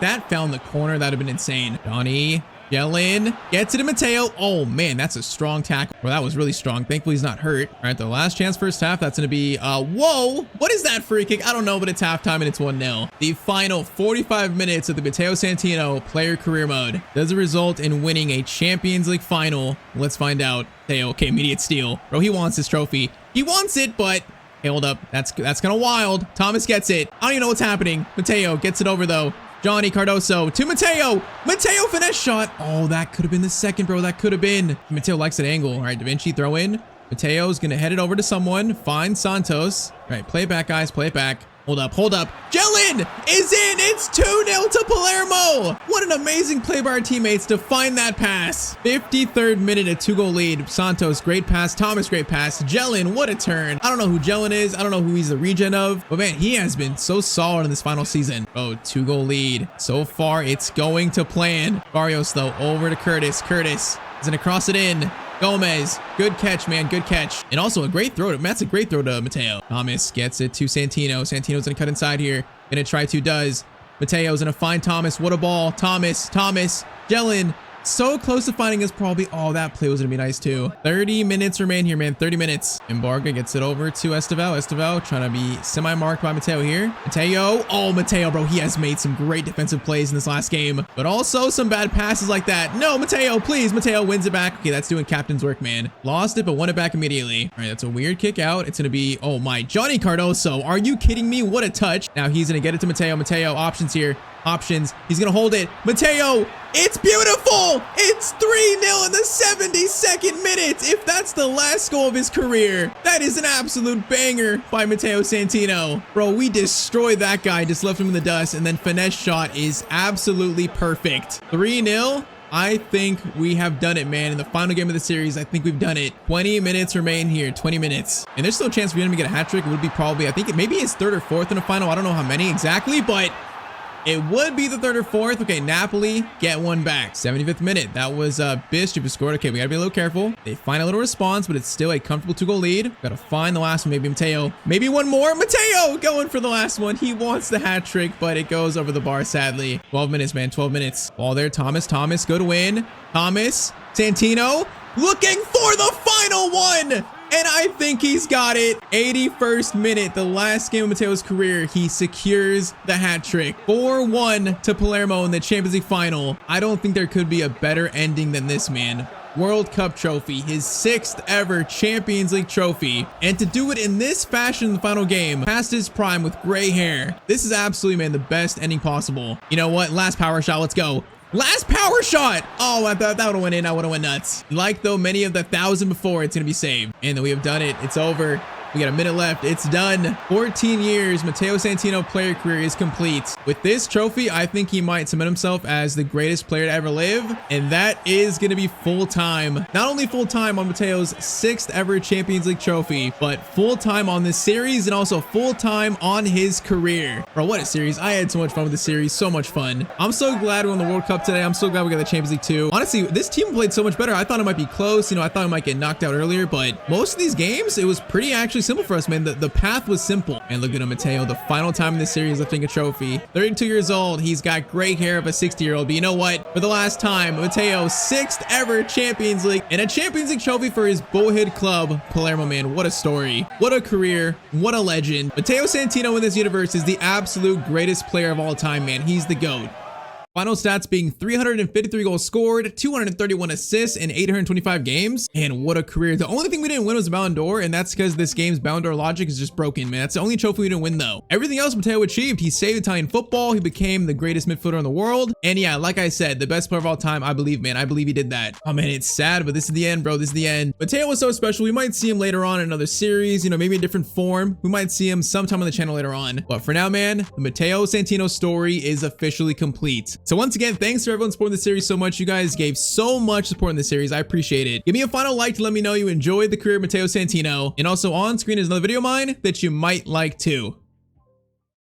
[SPEAKER 1] that found the corner, that would have been insane. Johnny, Jelen, gets it to Matteo. Oh, man, that's a strong tackle. Well, that was really strong. Thankfully, he's not hurt. All right, the last chance first half, that's going to be, whoa. What is that free kick? I don't know, but it's halftime and it's 1-0. The final 45 minutes of the Matteo Santino player career mode does it result in winning a Champions League final. Let's find out. Matteo, okay, immediate steal. Bro, he wants this trophy. He wants it, but... Hey, hold up. That's kind of wild. Thomas gets it. I don't even know what's happening. Matteo gets it over, though. Johnny Cardoso to Matteo. Matteo finesse shot. Oh, that could have been the second, bro. That could have been. Matteo likes that angle. All right, Da Vinci throw in. Matteo's going to head it over to someone. Find Santos. All right, play it back, guys. Play it back. Hold up, hold up. Jelen is in. It's 2-0 to Palermo. What an amazing play by our teammates to find that pass. 53rd minute, a 2-goal lead. Santos, great pass. Thomas, great pass. Jelen, what a turn. I don't know who Jelen is. I don't know who he's the regen of. But man, he has been so solid in this final season. Oh, 2-goal lead. So far, it's going to plan. Barrios, though, over to Curtis. Curtis is going to cross it in. Gomez, good catch, man, good catch. And also a great throw. That's a great throw to Matteo. Thomas gets it to Santino. Santino's gonna cut inside here. Gonna try to, does. Matteo's gonna find Thomas. What a ball. Thomas, Jelen. So close to finding us probably. Oh, that play was gonna be nice too. 30 minutes remain here, man. 30 minutes. Embarga gets it over to Esteval. Esteval trying to be semi-marked by Matteo here. Matteo. Oh, Matteo, bro. He has made some great defensive plays in this last game, but also some bad passes like that. No, Matteo, please. Matteo wins it back. Okay, that's doing captain's work, man. Lost it, but won it back immediately. All right, that's a weird kick out. It's gonna be, oh my, Johnny Cardoso. Are you kidding me? What a touch. Now he's gonna get it to Matteo. Matteo, options here. Options. He's gonna hold it. Matteo, it's beautiful. It's 3-0 in the 72nd minute. If that's the last goal of his career, that is an absolute banger by Matteo Santino. Bro, we destroyed that guy, just left him in the dust, and then finesse shot is absolutely perfect. 3-0. I think we have done it, man. In the final game of the series, I think we've done it. 20 minutes remain here. 20 minutes. And there's still a chance for him to get a hat trick. It would be probably, I think it maybe his third or fourth in the final. I don't know how many exactly, but it would be the third or fourth. Okay, Napoli get one back. 75th minute. That was Bishop who scored. Okay, we gotta be a little careful. They find a little response, but it's still a comfortable 2-goal lead. Gotta find the last one. Maybe Matteo. Maybe one more. Matteo going for the last one. He wants the hat trick, but it goes over the bar, sadly. 12 minutes, man. 12 minutes. Ball there. Thomas. Go to win. Thomas. Santino. Looking for the final one. And I think he's got it. 81st minute, the last game of Matteo's career, he secures the hat trick. 4-1 to Palermo in the Champions League final. I don't think there could be a better ending than this, man. World Cup trophy, his 6th ever Champions League trophy. And to do it in this fashion in the final game, past his prime with gray hair. This is absolutely, man, the best ending possible. You know what? Last power shot. Let's go. Last power shot. Oh, I thought that would have went in. I would have went nuts. Like though many of the 1,000 before, it's going to be saved. And we have done it. It's over. We got a minute left. It's done. 14 years. Matteo Santino player career is complete. With this trophy, I think he might cement himself as the greatest player to ever live. And that is going to be full time. Not only full time on Matteo's 6th ever Champions League trophy, but full time on this series and also full time on his career. Bro, what a series. I had so much fun with this series. So much fun. I'm so glad we won the World Cup today. I'm so glad we got the Champions League too. Honestly, this team played so much better. I thought it might be close. You know, I thought it might get knocked out earlier, but most of these games, it was pretty actually simple for us, man. The path was simple. And look at him, Matteo, the final time in this series lifting a trophy. 32 years old. He's got gray hair of a 60-year-old. But you know what? For the last time, Matteo, 6th ever Champions League and a Champions League trophy for his boyhood club, Palermo, man. What a story. What a career. What a legend. Matteo Santino in this universe is the absolute greatest player of all time, man. He's the GOAT. Final stats being 353 goals scored, 231 assists in 825 games. And what a career. The only thing we didn't win was Ballon d'Or, and that's because this game's Ballon d'Or logic is just broken, man. That's the only trophy we didn't win though. Everything else Matteo achieved. He saved Italian football. He became the greatest midfielder in the world. And yeah, like I said, the best player of all time, I believe, man. I believe he did that. Oh man, it's sad, but this is the end, bro. This is the end. Matteo was so special. We might see him later on in another series, you know, maybe a different form. We might see him sometime on the channel later on. But for now, man, the Matteo Santino story is officially complete. So once again, thanks for everyone supporting the series so much. You guys gave so much support in the series. I appreciate it. Give me a final like to let me know you enjoyed the career of Matteo Santino. And also on screen is another video of mine that you might like too.